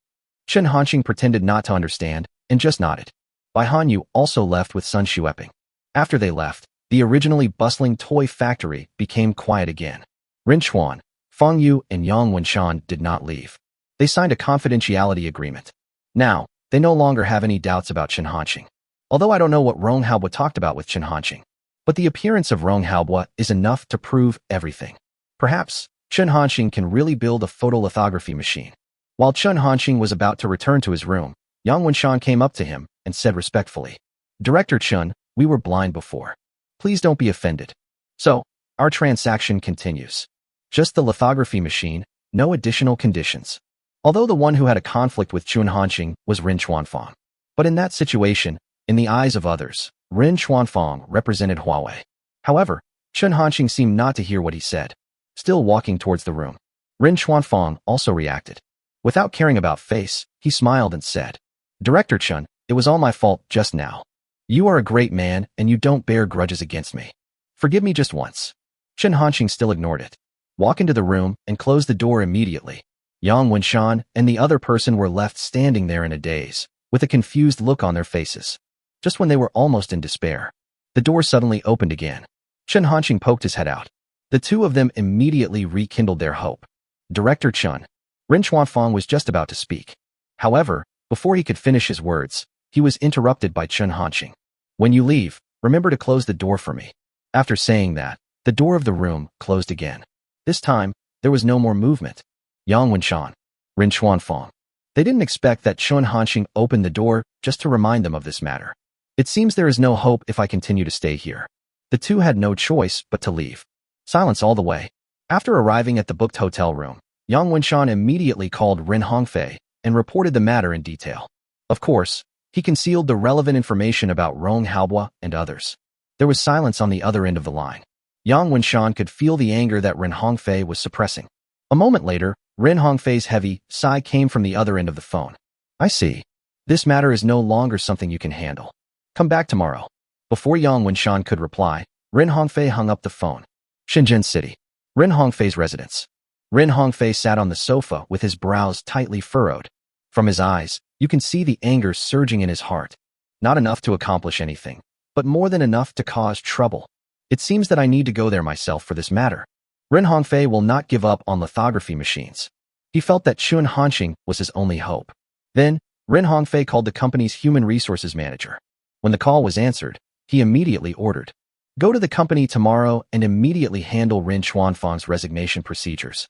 Chen Hanqing pretended not to understand, and just nodded. Bai Hanyu also left with Sun Xueping. After they left, the originally bustling toy factory became quiet again. Ren Chuan, Fang Yu, and Yang Wenshan did not leave. They signed a confidentiality agreement. Now, they no longer have any doubts about Chen Hanqing. Although I don't know what Rong Haobuo talked about with Chen Hanqing, but the appearance of Rong Haobuo is enough to prove everything. Perhaps, Chen Hanqing can really build a photolithography machine. While Chen Hanqing was about to return to his room, Yang Wenshan came up to him and said respectfully, Director Chen, we were blind before. Please don't be offended. So, our transaction continues. Just the lithography machine, no additional conditions. Although the one who had a conflict with Chen Hanqing was Ren Chuanfang. But in that situation, in the eyes of others, Ren Chuanfang represented Huawei. However, Chen Hanqing seemed not to hear what he said. Still walking towards the room, Ren Chuanfang also reacted. Without caring about face, he smiled and said, Director Chen, it was all my fault just now. You are a great man and you don't bear grudges against me. Forgive me just once. Chen Hanqing still ignored it. Walk into the room and close the door immediately. Yang Wenshan and the other person were left standing there in a daze, with a confused look on their faces. Just when they were almost in despair, the door suddenly opened again. Chen Hanqing poked his head out. The two of them immediately rekindled their hope. Director Chen. Ren Chuanfang was just about to speak. However, before he could finish his words, he was interrupted by Chen Hanqing. When you leave, remember to close the door for me. After saying that, the door of the room closed again. This time, there was no more movement. Yang Wenshan, Rin Chuanfang. They didn't expect that Chen Hanqing opened the door just to remind them of this matter. It seems there is no hope if I continue to stay here. The two had no choice but to leave. Silence all the way. After arriving at the booked hotel room, Yang Wenshan immediately called Rin Hongfei and reported the matter in detail. Of course, he concealed the relevant information about Rong Haobua and others. There was silence on the other end of the line. Yang Wenshan could feel the anger that Rin Hongfei was suppressing. A moment later, Rin Hongfei's heavy sigh came from the other end of the phone. I see. This matter is no longer something you can handle. Come back tomorrow. Before Yang Wenshan could reply, Rin Hongfei hung up the phone. Shenzhen City. Rin Hongfei's residence. Rin Hongfei sat on the sofa with his brows tightly furrowed. From his eyes, you can see the anger surging in his heart. Not enough to accomplish anything, but more than enough to cause trouble. It seems that I need to go there myself for this matter. Rin Hongfei will not give up on lithography machines. He felt that Chen Hanqing was his only hope. Then, Rin Hongfei called the company's human resources manager. When the call was answered, he immediately ordered, "Go to the company tomorrow and immediately handle Rin Chuanfang's resignation procedures.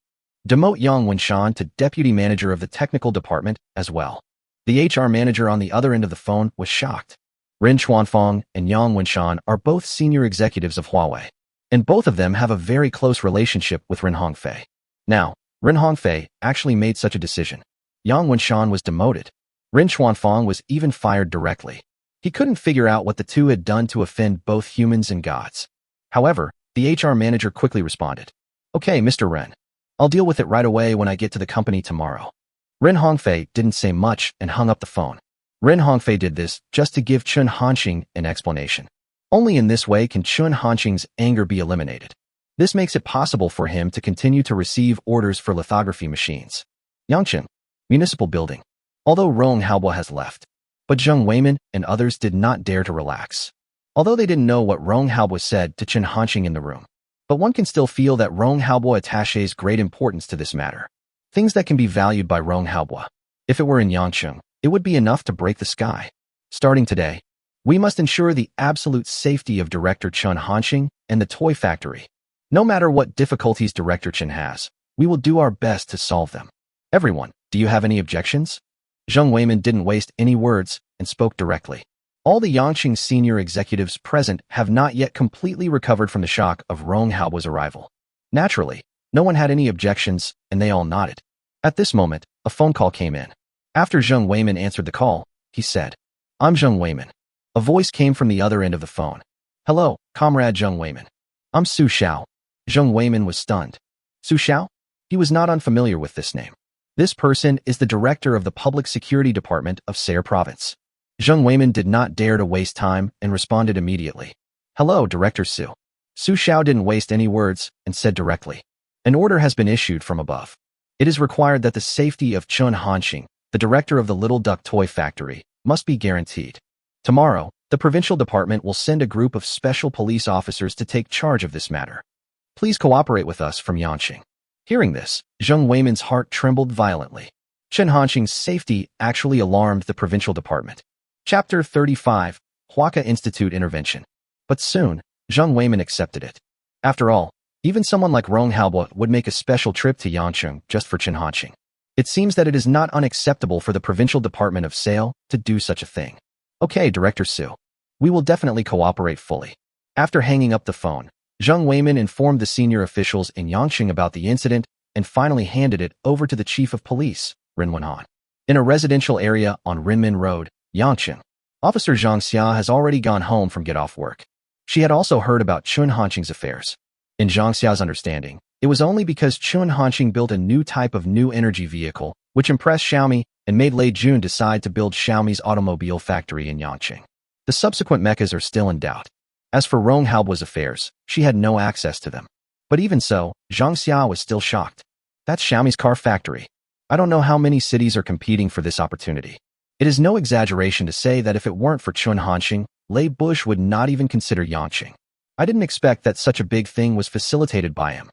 Demote Yang Wenshan to deputy manager of the technical department as well." The HR manager on the other end of the phone was shocked. Rin Chuanfang and Yang Wenshan are both senior executives of Huawei, and both of them have a very close relationship with Rin Hongfei. Now, Rin Hongfei actually made such a decision. Yang Wenshan was demoted. Rin Chuanfang was even fired directly. He couldn't figure out what the two had done to offend both humans and gods. However, the HR manager quickly responded, "Okay, Mr. Ren. I'll deal with it right away when I get to the company tomorrow." Rin Hongfei didn't say much and hung up the phone. Rin Hongfei did this just to give Chen Hanqing an explanation. Only in this way can Chen Hanqing's anger be eliminated. This makes it possible for him to continue to receive orders for lithography machines. Yangcheng, Municipal Building. Although Rong Haobua has left, but Zheng Weimin and others did not dare to relax. Although they didn't know what Rong Haobua said to Chen Hanqing in the room, but one can still feel that Rong Haobua attaches great importance to this matter. Things that can be valued by Rong Haobua. If it were in Yangcheng, it would be enough to break the sky. Starting today, we must ensure the absolute safety of Director Chen Hanqing and the toy factory. No matter what difficulties Director Chen has, we will do our best to solve them. Everyone, do you have any objections? Zheng Weimin didn't waste any words and spoke directly. All the Yangqing senior executives present have not yet completely recovered from the shock of Rong Haobua's arrival. Naturally, no one had any objections, and they all nodded. At this moment, a phone call came in. After Zheng Weimin answered the call, he said, "I'm Zheng Weimin." A voice came from the other end of the phone. "Hello, Comrade Zheng Weimin. I'm Su Xiao." Zheng Weimin was stunned. Su Xiao? He was not unfamiliar with this name. This person is the director of the Public Security Department of Sayre Province. Zheng Weimin did not dare to waste time and responded immediately. "Hello, Director Su." Su Xiao didn't waste any words and said directly, "An order has been issued from above. It is required that the safety of Chen Hanqing, the director of the Little Duck Toy Factory, must be guaranteed. Tomorrow, the provincial department will send a group of special police officers to take charge of this matter. Please cooperate with us from Yangqing." Hearing this, Zheng Weimin's heart trembled violently. Chen Hanqing's safety actually alarmed the provincial department. Chapter 35, Huaka Institute Intervention. But soon, Zheng Weimin accepted it. After all, even someone like Rong Haobua would make a special trip to Yangqing just for Chen Hanqing. It seems that it is not unacceptable for the provincial department of Sale to do such a thing. Okay, Director Su. We will definitely cooperate fully. After hanging up the phone, Zheng Weimin informed the senior officials in Yangqing about the incident and finally handed it over to the chief of police, Rin Wenhan. In a residential area on Rinmin Road, Yangqing, Officer Zhang Xia has already gone home from get-off work. She had also heard about Chen Hanqing's affairs. In Zhang Xia's understanding, it was only because Chen Hanqing built a new type of new energy vehicle, which impressed Xiaomi and made Lei Jun decide to build Xiaomi's automobile factory in Yangqing. The subsequent mechas are still in doubt. As for Rong Haobua's affairs, she had no access to them. But even so, Zhang Xia was still shocked. That's Xiaomi's car factory. I don't know how many cities are competing for this opportunity. It is no exaggeration to say that if it weren't for Chen Hanqing, Lei Bush would not even consider Yangqing. I didn't expect that such a big thing was facilitated by him.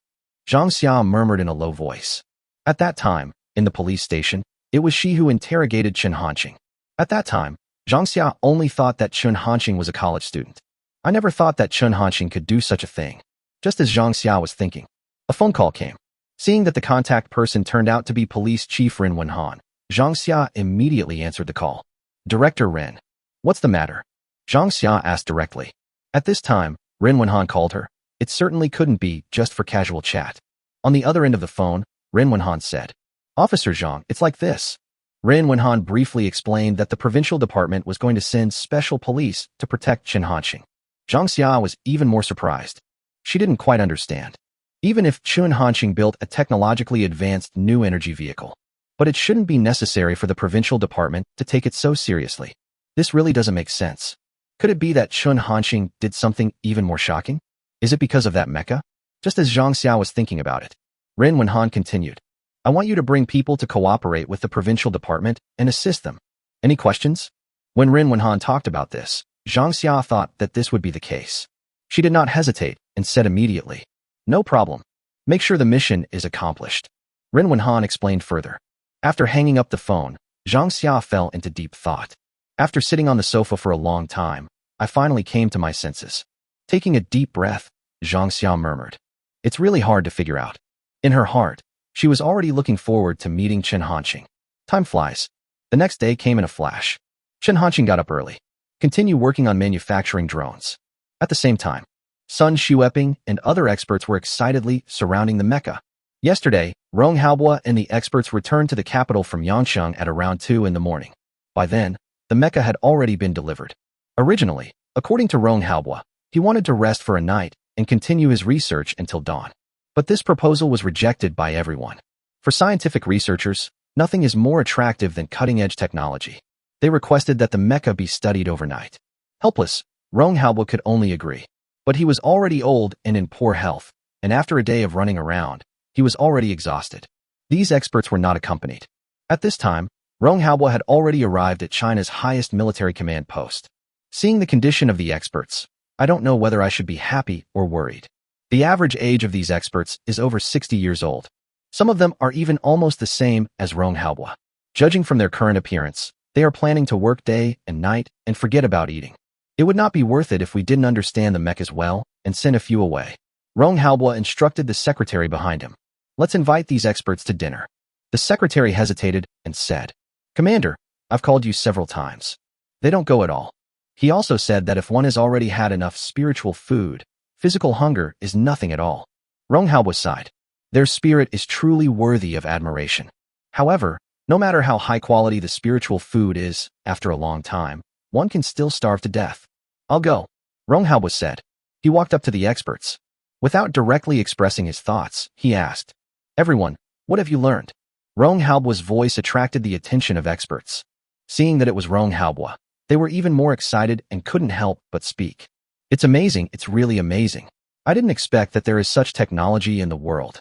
Zhang Xia murmured in a low voice. At that time, in the police station, it was she who interrogated Chen Hanqing. At that time, Zhang Xia only thought that Chun Hanqing was a college student. I never thought that Chun Hanqing could do such a thing. Just as Zhang Xia was thinking, a phone call came. Seeing that the contact person turned out to be Police Chief Ren Wenhan, Zhang Xia immediately answered the call. Director Ren. What's the matter? Zhang Xia asked directly. At this time, Ren Wenhan called her. It certainly couldn't be just for casual chat. On the other end of the phone, Ren Wenhan said, Officer Zhang, it's like this. Ren Wenhan briefly explained that the provincial department was going to send special police to protect Chun Hanqing. Zhang Xia was even more surprised. She didn't quite understand. Even if Chun Hanqing built a technologically advanced new energy vehicle, but it shouldn't be necessary for the provincial department to take it so seriously. This really doesn't make sense. Could it be that Chun Hanqing did something even more shocking? Is it because of that mecha? Just as Zhang Xia was thinking about it, Ren Wenhan continued, I want you to bring people to cooperate with the provincial department and assist them. Any questions? When Ren Wenhan talked about this, Zhang Xia thought that this would be the case. She did not hesitate and said immediately, No problem. Make sure the mission is accomplished. Ren Wenhan explained further. After hanging up the phone, Zhang Xia fell into deep thought. After sitting on the sofa for a long time, I finally came to my senses. Taking a deep breath, Zhang Xia murmured. It's really hard to figure out. In her heart, she was already looking forward to meeting Chun Hanqing. Time flies. The next day came in a flash. Chun Hanqing got up early. Continue working on manufacturing drones. At the same time, Sun Xueping and other experts were excitedly surrounding the mecha. Yesterday, Rong Haobo and the experts returned to the capital from Yangcheng at around 2 in the morning. By then, the mecha had already been delivered. Originally, according to Rong Haobo, he wanted to rest for a night and continue his research until dawn. But this proposal was rejected by everyone. For scientific researchers, nothing is more attractive than cutting-edge technology. They requested that the mecha be studied overnight. Helpless, Rong Haobo could only agree. But he was already old and in poor health, and after a day of running around, he was already exhausted. These experts were not accompanied. At this time, Rong Haobo had already arrived at China's highest military command post. Seeing the condition of the experts, I don't know whether I should be happy or worried. The average age of these experts is over 60 years old. Some of them are even almost the same as Rong Haobo. Judging from their current appearance, they are planning to work day and night and forget about eating. It would not be worth it if we didn't understand the mechas well and send a few away. Rong Haobo instructed the secretary behind him. Let's invite these experts to dinner. The secretary hesitated and said, Commander, I've called you several times. They don't go at all. He also said that if one has already had enough spiritual food, physical hunger is nothing at all. Rong Haobo sighed. Their spirit is truly worthy of admiration. However, no matter how high quality the spiritual food is, after a long time, one can still starve to death. I'll go, Rong Haobo said. He walked up to the experts. Without directly expressing his thoughts, he asked, Everyone, what have you learned? Rong Haobo's voice attracted the attention of experts. Seeing that it was Rong Haobo, they were even more excited and couldn't help but speak. It's amazing, it's really amazing. I didn't expect that there is such technology in the world.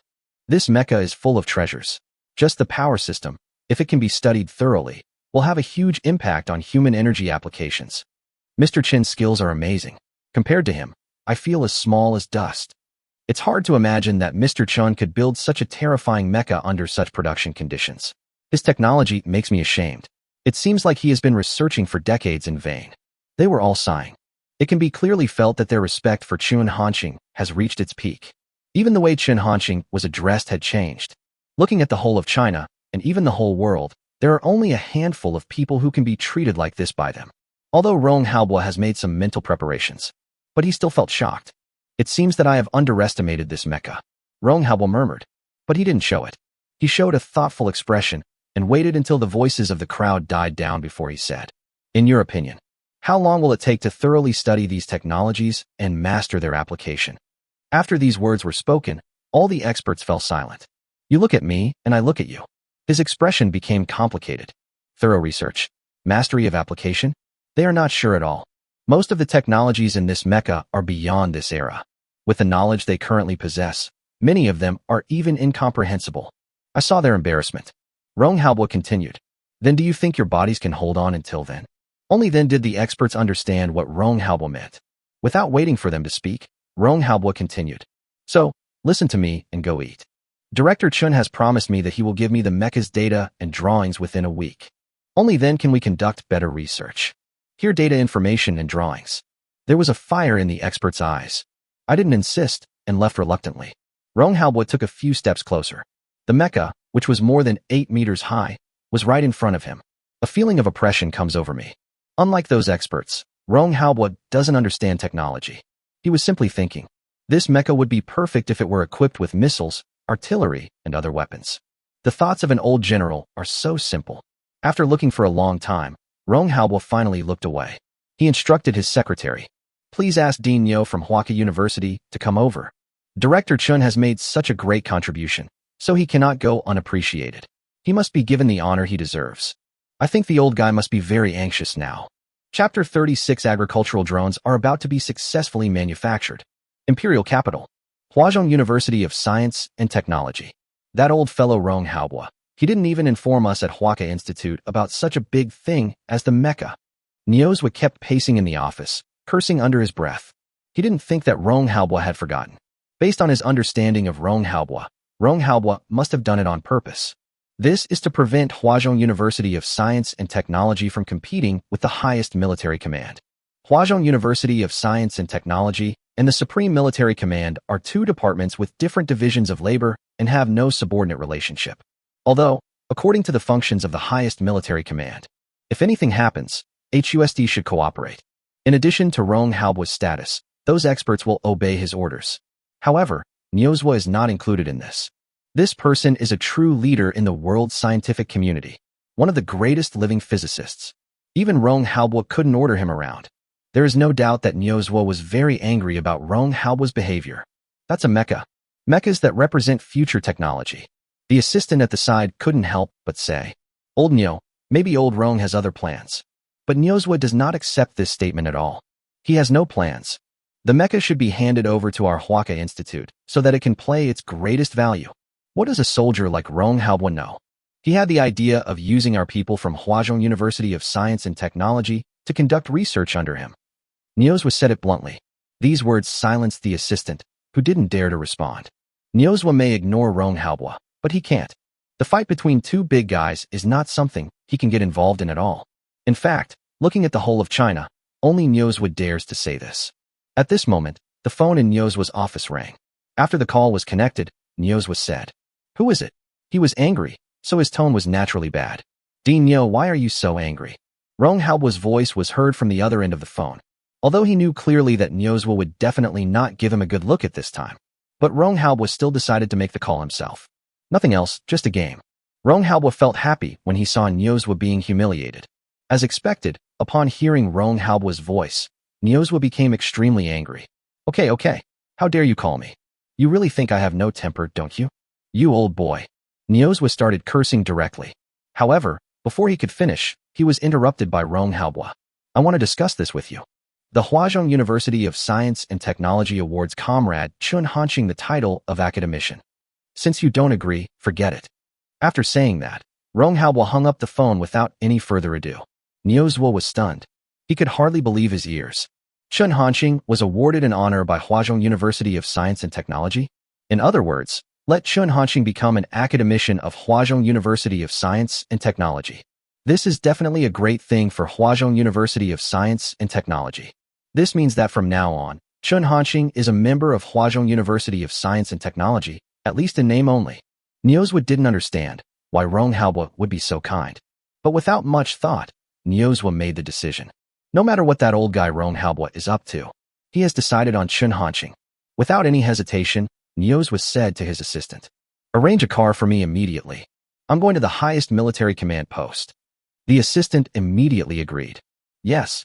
This mecha is full of treasures. Just the power system, if it can be studied thoroughly, will have a huge impact on human energy applications. Mr. Chin's skills are amazing. Compared to him, I feel as small as dust. It's hard to imagine that Mr. Chun could build such a terrifying mecha under such production conditions. His technology makes me ashamed. It seems like he has been researching for decades in vain. They were all sighing. It can be clearly felt that their respect for Chun Hanqing has reached its peak. Even the way Chun Hanqing was addressed had changed. Looking at the whole of China, and even the whole world, there are only a handful of people who can be treated like this by them. Although Rong Haobo has made some mental preparations, but he still felt shocked. It seems that I have underestimated this mecha. Rong Haobo murmured, but he didn't show it. He showed a thoughtful expression and waited until the voices of the crowd died down before he said, In your opinion, how long will it take to thoroughly study these technologies and master their application? After these words were spoken, all the experts fell silent. You look at me, and I look at you. His expression became complicated. Thorough research, mastery of application? They are not sure at all. Most of the technologies in this mecha are beyond this era. With the knowledge they currently possess, many of them are even incomprehensible. I saw their embarrassment. Rong Haobo continued, Then do you think your bodies can hold on until then? Only then did the experts understand what Rong Haobo meant. Without waiting for them to speak, Rong Haobo continued, So, listen to me and go eat. Director Chun has promised me that he will give me the mecha's data and drawings within a week. Only then can we conduct better research. Here data information and drawings. There was a fire in the expert's eyes. I didn't insist and left reluctantly. Rong Haobo took a few steps closer. The mecha, which was more than 8 meters high, was right in front of him. A feeling of oppression comes over me. Unlike those experts, Rong Haobo doesn't understand technology. He was simply thinking, this mecha would be perfect if it were equipped with missiles, artillery, and other weapons. The thoughts of an old general are so simple. After looking for a long time, Rong Haobo finally looked away. He instructed his secretary, please ask Dean Niu from Huaqa University to come over. Director Chun has made such a great contribution, so he cannot go unappreciated. He must be given the honor he deserves. I think the old guy must be very anxious now. Chapter 36 Agricultural drones are about to be successfully manufactured. Imperial Capital. Huazhong University of Science and Technology. That old fellow Rong Haobo. He didn't even inform us at Huaqa Institute about such a big thing as the mecha. Niozwa kept pacing in the office, cursing under his breath. He didn't think that Rong Haobo had forgotten. Based on his understanding of Rong Haobo must have done it on purpose. This is to prevent Huazhong University of Science and Technology from competing with the highest military command. Huazhong University of Science and Technology and the Supreme Military Command are two departments with different divisions of labor and have no subordinate relationship. Although, according to the functions of the highest military command, if anything happens, HUSD should cooperate. In addition to Rong Haobo's status, those experts will obey his orders. However, Niozwa is not included in this. This person is a true leader in the world scientific community, one of the greatest living physicists. Even Rong Haobo couldn't order him around. There is no doubt that Niozwa was very angry about Rong Haobo's behavior. That's a mecha. Mechas that represent future technology. The assistant at the side couldn't help but say, Old Nio, maybe old Rong has other plans. But Niozwa does not accept this statement at all. He has no plans. The mecha should be handed over to our Huaqa Institute so that it can play its greatest value. What does a soldier like Rong Haobo know? He had the idea of using our people from Huazhong University of Science and Technology to conduct research under him. Niozwa said it bluntly. These words silenced the assistant, who didn't dare to respond. Niozwa may ignore Rong Haobo, but he can't. The fight between two big guys is not something he can get involved in at all. In fact, looking at the whole of China, only Niozwa dares to say this. At this moment, the phone in Niozwa's office rang. After the call was connected, Niozwa said, Who is it? He was angry, so his tone was naturally bad. Dean Niu, why are you so angry? Rong Haobo's voice was heard from the other end of the phone. Although he knew clearly that Niozwa would definitely not give him a good look at this time. But Rong Haobo still decided to make the call himself. Nothing else, just a game. Rong Haobo felt happy when he saw Niozwa being humiliated. As expected, upon hearing Rong Haobo's voice, Niozwa became extremely angry. Okay, how dare you call me? You really think I have no temper, don't you? You old boy. Niozwa started cursing directly. However, before he could finish, he was interrupted by Rong Haobo. I want to discuss this with you. The Huazhong University of Science and Technology awards Comrade Chun Hanqing the title of academician. Since you don't agree, forget it. After saying that, Rong Haobo hung up the phone without any further ado. Niozwa was stunned. He could hardly believe his ears. Chun Hanqing was awarded an honor by Huazhong University of Science and Technology. In other words, let Chun Hanqing become an academician of Huazhong University of Science and Technology. This is definitely a great thing for Huazhong University of Science and Technology. This means that from now on, Chun Hanqing is a member of Huazhong University of Science and Technology, at least in name only. Niozwa didn't understand why Rong Haobo would be so kind. But without much thought, Niozwa made the decision. No matter what that old guy Rong Haobo is up to, he has decided on Chun Hanqing. Without any hesitation, Niozwa said to his assistant, Arrange a car for me immediately. I'm going to the highest military command post. The assistant immediately agreed. Yes,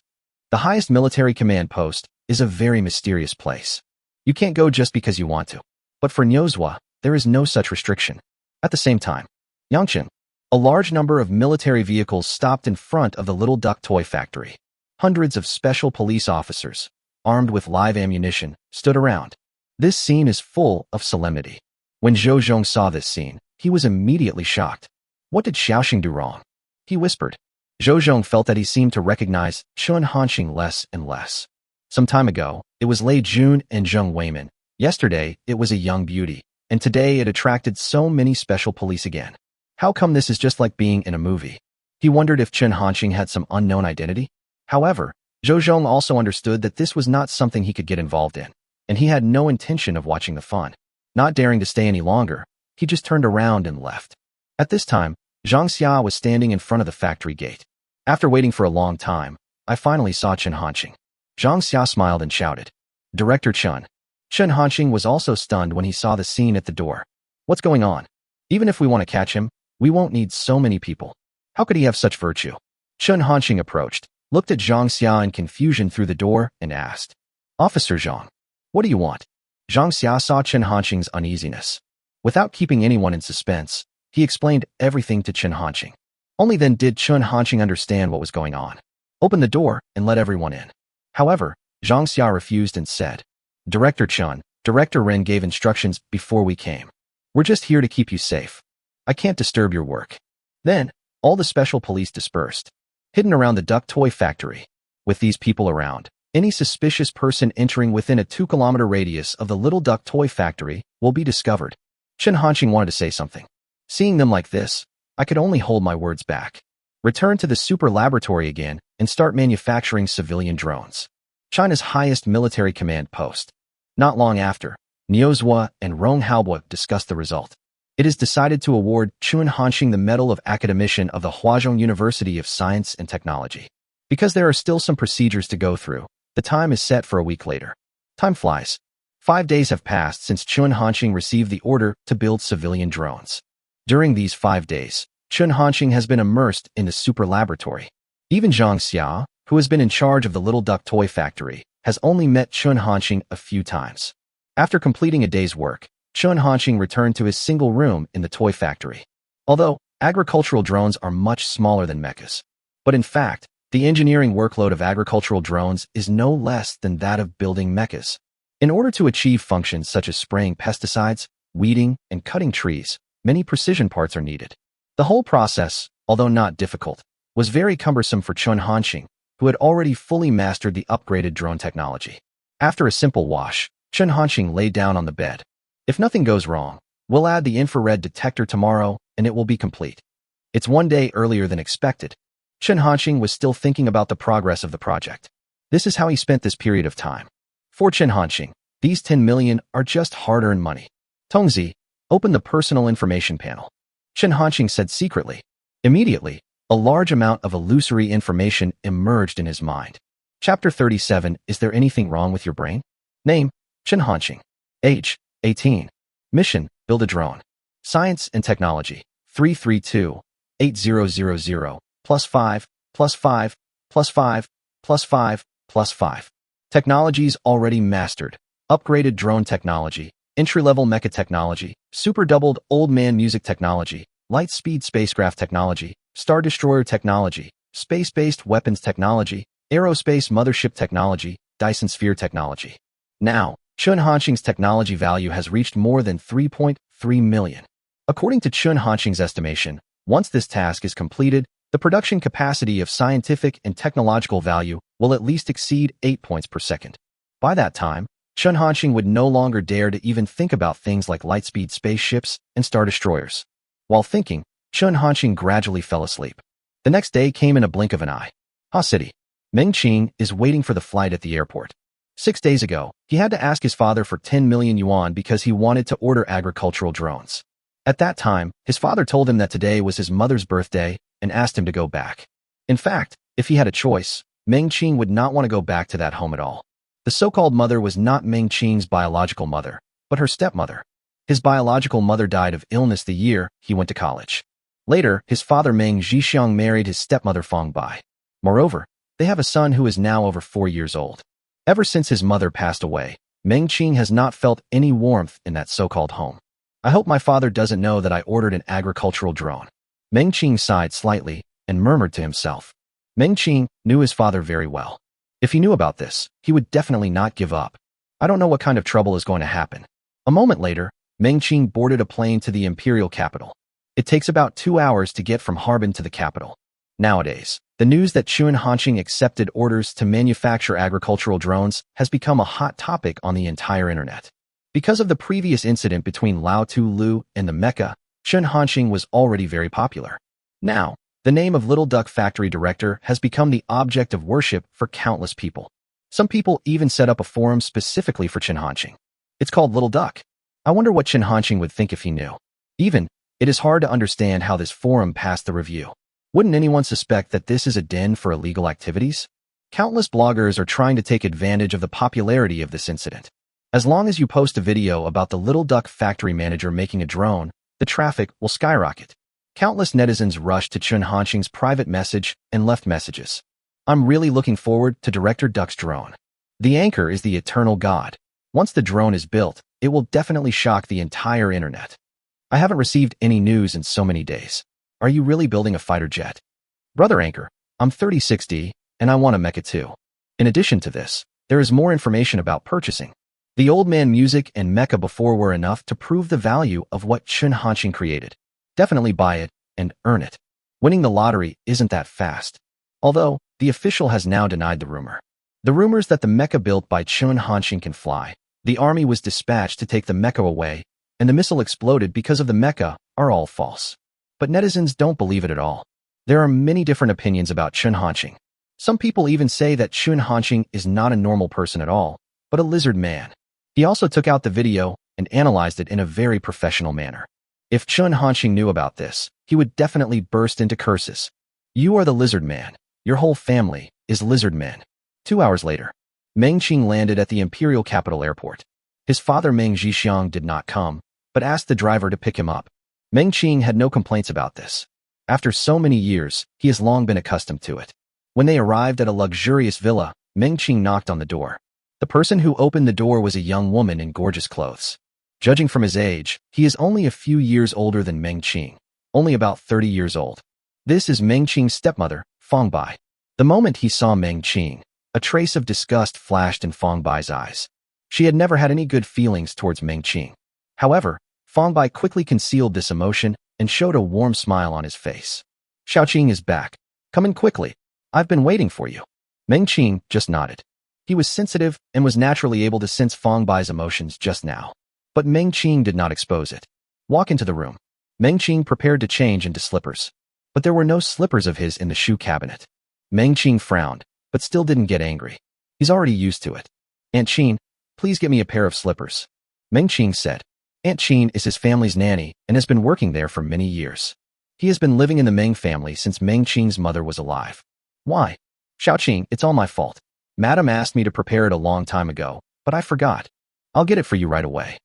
the highest military command post is a very mysterious place. You can't go just because you want to. But for Niozwa, there is no such restriction. At the same time, Yangcheng, a large number of military vehicles stopped in front of the Little Duck toy factory. Hundreds of special police officers, armed with live ammunition, stood around. This scene is full of solemnity. When Zhou Zhong saw this scene, he was immediately shocked. What did Xiaoxing do wrong? He whispered. Zhou Zhong felt that he seemed to recognize Chun Hanqing less and less. Some time ago, it was Lei Jun and Zheng Weimin. Yesterday, it was a young beauty. And today it attracted so many special police again. How come this is just like being in a movie? He wondered if Chun Hanqing had some unknown identity. However, Zhou Zhong also understood that this was not something he could get involved in, and he had no intention of watching the fun. Not daring to stay any longer, he just turned around and left. At this time, Zhang Xia was standing in front of the factory gate. After waiting for a long time, I finally saw Chen Hanqing. Zhang Xia smiled and shouted, "Director Chen." Chen Hanqing was also stunned when he saw the scene at the door. What's going on? Even if we want to catch him, we won't need so many people. How could he have such virtue? Chen Hanqing approached, looked at Zhang Xia in confusion through the door, and asked, "Officer Zhang, what do you want?" Zhang Xia saw Chen Hanqing's uneasiness. Without keeping anyone in suspense, he explained everything to Chen Hanqing. Only then did Chen Hanqing understand what was going on. Open the door and let everyone in. However, Zhang Xia refused and said, "Director Chen, Director Ren gave instructions before we came. We're just here to keep you safe. I can't disturb your work." Then, all the special police dispersed, hidden around the duck toy factory. With these people around, any suspicious person entering within a 2-kilometer radius of the little duck toy factory will be discovered. Chen Hanqing wanted to say something. Seeing them like this, I could only hold my words back. Return to the super laboratory again and start manufacturing civilian drones. China's highest military command post. Not long after, Niu Zhuo and Rong Haobo discussed the result. It is decided to award Chen Hanqing the Medal of Academician of the Huazhong University of Science and Technology. Because there are still some procedures to go through, the time is set for a week later. Time flies. 5 days have passed since Chen Hanqing received the order to build civilian drones. During these 5 days, Chen Hanqing has been immersed in the super laboratory. Even Zhang Xia, who has been in charge of the little duck toy factory, has only met Chen Hanqing a few times. After completing a day's work, Chen Hanqing returned to his single room in the toy factory. Although agricultural drones are much smaller than mechas, but in fact, the engineering workload of agricultural drones is no less than that of building mechas. In order to achieve functions such as spraying pesticides, weeding, and cutting trees, many precision parts are needed. The whole process, although not difficult, was very cumbersome for Chen Hanqing, who had already fully mastered the upgraded drone technology. After a simple wash, Chen Hanqing lay down on the bed. If nothing goes wrong, we'll add the infrared detector tomorrow and it will be complete. It's 1 day earlier than expected. Chen Hanqing was still thinking about the progress of the project. This is how he spent this period of time. For Chen Hanqing, these 10 million are just hard-earned money. Tongzi, open the personal information panel. Chen Hanqing said secretly. Immediately, a large amount of illusory information emerged in his mind. Chapter 37. Is there anything wrong with your brain? Name, Chen Hanqing. Age, 18. Mission, build a drone. Science and technology, 332-8000, +5, +5, +5, +5, +5. Technologies already mastered. Upgraded drone technology, entry-level mecha technology, super doubled old man music technology, light-speed spacecraft technology, Star Destroyer technology, space-based weapons technology, aerospace mothership technology, Dyson Sphere technology. Now, Chen Hanqing's technology value has reached more than 3.3 million. According to Chen Hanqing's estimation, once this task is completed, the production capacity of scientific and technological value will at least exceed 8 points per second. By that time, Chen Hanqing would no longer dare to even think about things like light-speed spaceships and Star Destroyers. While thinking, Chen Hanqing gradually fell asleep. The next day came in a blink of an eye. Ha City. Meng Qing is waiting for the flight at the airport. 6 days ago, he had to ask his father for 10 million yuan because he wanted to order agricultural drones. At that time, his father told him that today was his mother's birthday and asked him to go back. In fact, if he had a choice, Meng Qing would not want to go back to that home at all. The so-called mother was not Meng Qing's biological mother, but her stepmother. His biological mother died of illness the year he went to college. Later, his father Meng Zhixiang married his stepmother Feng Bai. Moreover, they have a son who is now over 4 years old. Ever since his mother passed away, Meng Qing has not felt any warmth in that so-called home. I hope my father doesn't know that I ordered an agricultural drone. Meng Qing sighed slightly and murmured to himself. Meng Qing knew his father very well. If he knew about this, he would definitely not give up. I don't know what kind of trouble is going to happen. A moment later, Meng Qing boarded a plane to the imperial capital. It takes about 2 hours to get from Harbin to the capital. Nowadays, the news that Chen Hanqing accepted orders to manufacture agricultural drones has become a hot topic on the entire internet. Because of the previous incident between Lao Tu Lu and the mecha, Chen Hanqing was already very popular. Now, The name of Little Duck Factory director has become the object of worship for countless people. Some people even set up a forum specifically for Chen Hanqing. It's called Little Duck. I wonder what Chen Hanqing would think if he knew. Even, it is hard to understand how this forum passed the review. Wouldn't anyone suspect that this is a den for illegal activities? Countless bloggers are trying to take advantage of the popularity of this incident. As long as you post a video about the Little Duck Factory manager making a drone, the traffic will skyrocket. Countless netizens rushed to Chen Hanqing's private message and left messages. I'm really looking forward to Director Duck's drone. The anchor is the eternal god. Once the drone is built, it will definitely shock the entire internet. I haven't received any news in so many days. Are you really building a fighter jet? Brother Anchor, I'm 36D, and I want a mecha too. In addition to this, there is more information about purchasing. The old man music and mecha before were enough to prove the value of what Chen Hanqing created. Definitely buy it and earn it. Winning the lottery isn't that fast. Although, the official has now denied the rumor. The rumors that the mecha built by Chen Hanqing can fly, the army was dispatched to take the mecha away, and the missile exploded because of the mecha are all false. But netizens don't believe it at all. There are many different opinions about Chen Hanqing. Some people even say that Chen Hanqing is not a normal person at all, but a lizard man. He also took out the video and analyzed it in a very professional manner. If Chen Hanqing knew about this, he would definitely burst into curses. You are the lizard man. Your whole family is lizard men. 2 hours later, Meng Qing landed at the Imperial Capital Airport. His father Meng Zhixiang did not come, but asked the driver to pick him up. Meng Qing had no complaints about this. After so many years, he has long been accustomed to it. When they arrived at a luxurious villa, Meng Qing knocked on the door. The person who opened the door was a young woman in gorgeous clothes. Judging from his age, he is only a few years older than Meng Qing, only about 30 years old. This is Meng Qing's stepmother, Fong Bai. The moment he saw Meng Qing, a trace of disgust flashed in Fong Bai's eyes. She had never had any good feelings towards Meng Qing. However, Fong Bai quickly concealed this emotion and showed a warm smile on his face. Xiaoqing is back. Come in quickly. I've been waiting for you. Meng Qing just nodded. He was sensitive and was naturally able to sense Fong Bai's emotions just now. But Meng Qing did not expose it. Walk into the room. Meng Qing prepared to change into slippers. But there were no slippers of his in the shoe cabinet. Meng Qing frowned, but still didn't get angry. He's already used to it. Aunt Qing, please get me a pair of slippers. Meng Qing said. Aunt Qing is his family's nanny and has been working there for many years. He has been living in the Meng family since Meng Qing's mother was alive. Why? Xiaoqing, it's all my fault. Madam asked me to prepare it a long time ago, but I forgot. I'll get it for you right away.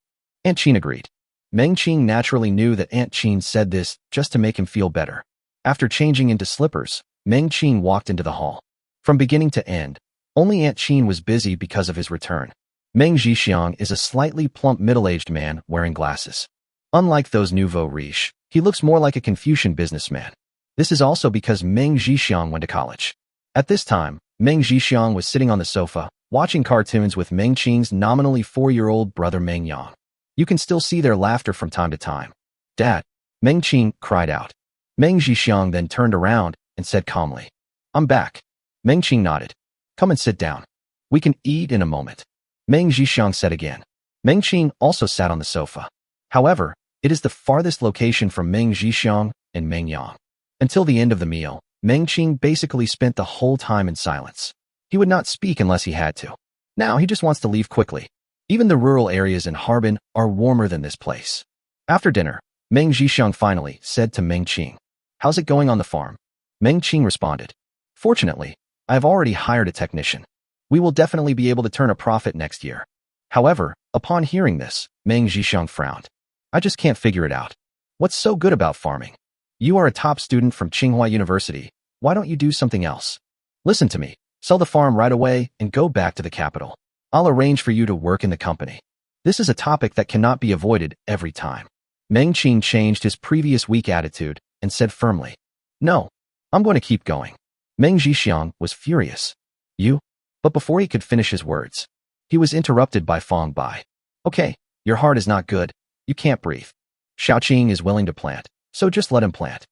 Aunt Qing agreed. Meng Qing naturally knew that Aunt Qing said this just to make him feel better. After changing into slippers, Meng Qing walked into the hall. From beginning to end, only Aunt Qing was busy because of his return. Meng Zhixiang is a slightly plump middle-aged man wearing glasses. Unlike those nouveau riche, he looks more like a Confucian businessman. This is also because Meng Zhixiang went to college. At this time, Meng Zhixiang was sitting on the sofa, watching cartoons with Meng Qing's nominally 4-year-old brother Meng Yang. You can still see their laughter from time to time. Dad, Meng Qing cried out. Meng Zhixiang then turned around and said calmly, I'm back. Meng Qing nodded. Come and sit down. We can eat in a moment. Meng Zhixiang said again. Meng Qing also sat on the sofa. However, it is the farthest location from Meng Zhixiang and Meng Yang. Until the end of the meal, Meng Qing basically spent the whole time in silence. He would not speak unless he had to. Now he just wants to leave quickly. Even the rural areas in Harbin are warmer than this place. After dinner, Meng Zhixiang finally said to Meng Qing, How's it going on the farm? Meng Qing responded, Fortunately, I have already hired a technician. We will definitely be able to turn a profit next year. However, upon hearing this, Meng Zhixiang frowned. I just can't figure it out. What's so good about farming? You are a top student from Tsinghua University. Why don't you do something else? Listen to me. Sell the farm right away and go back to the capital. I'll arrange for you to work in the company. This is a topic that cannot be avoided every time. Meng Qing changed his previous weak attitude and said firmly, No, I'm going to keep going. Meng Zhixiang was furious. You? But before he could finish his words, he was interrupted by Fong Bai. Okay, your heart is not good. You can't breathe. Xiaoqing is willing to plant, so just let him plant.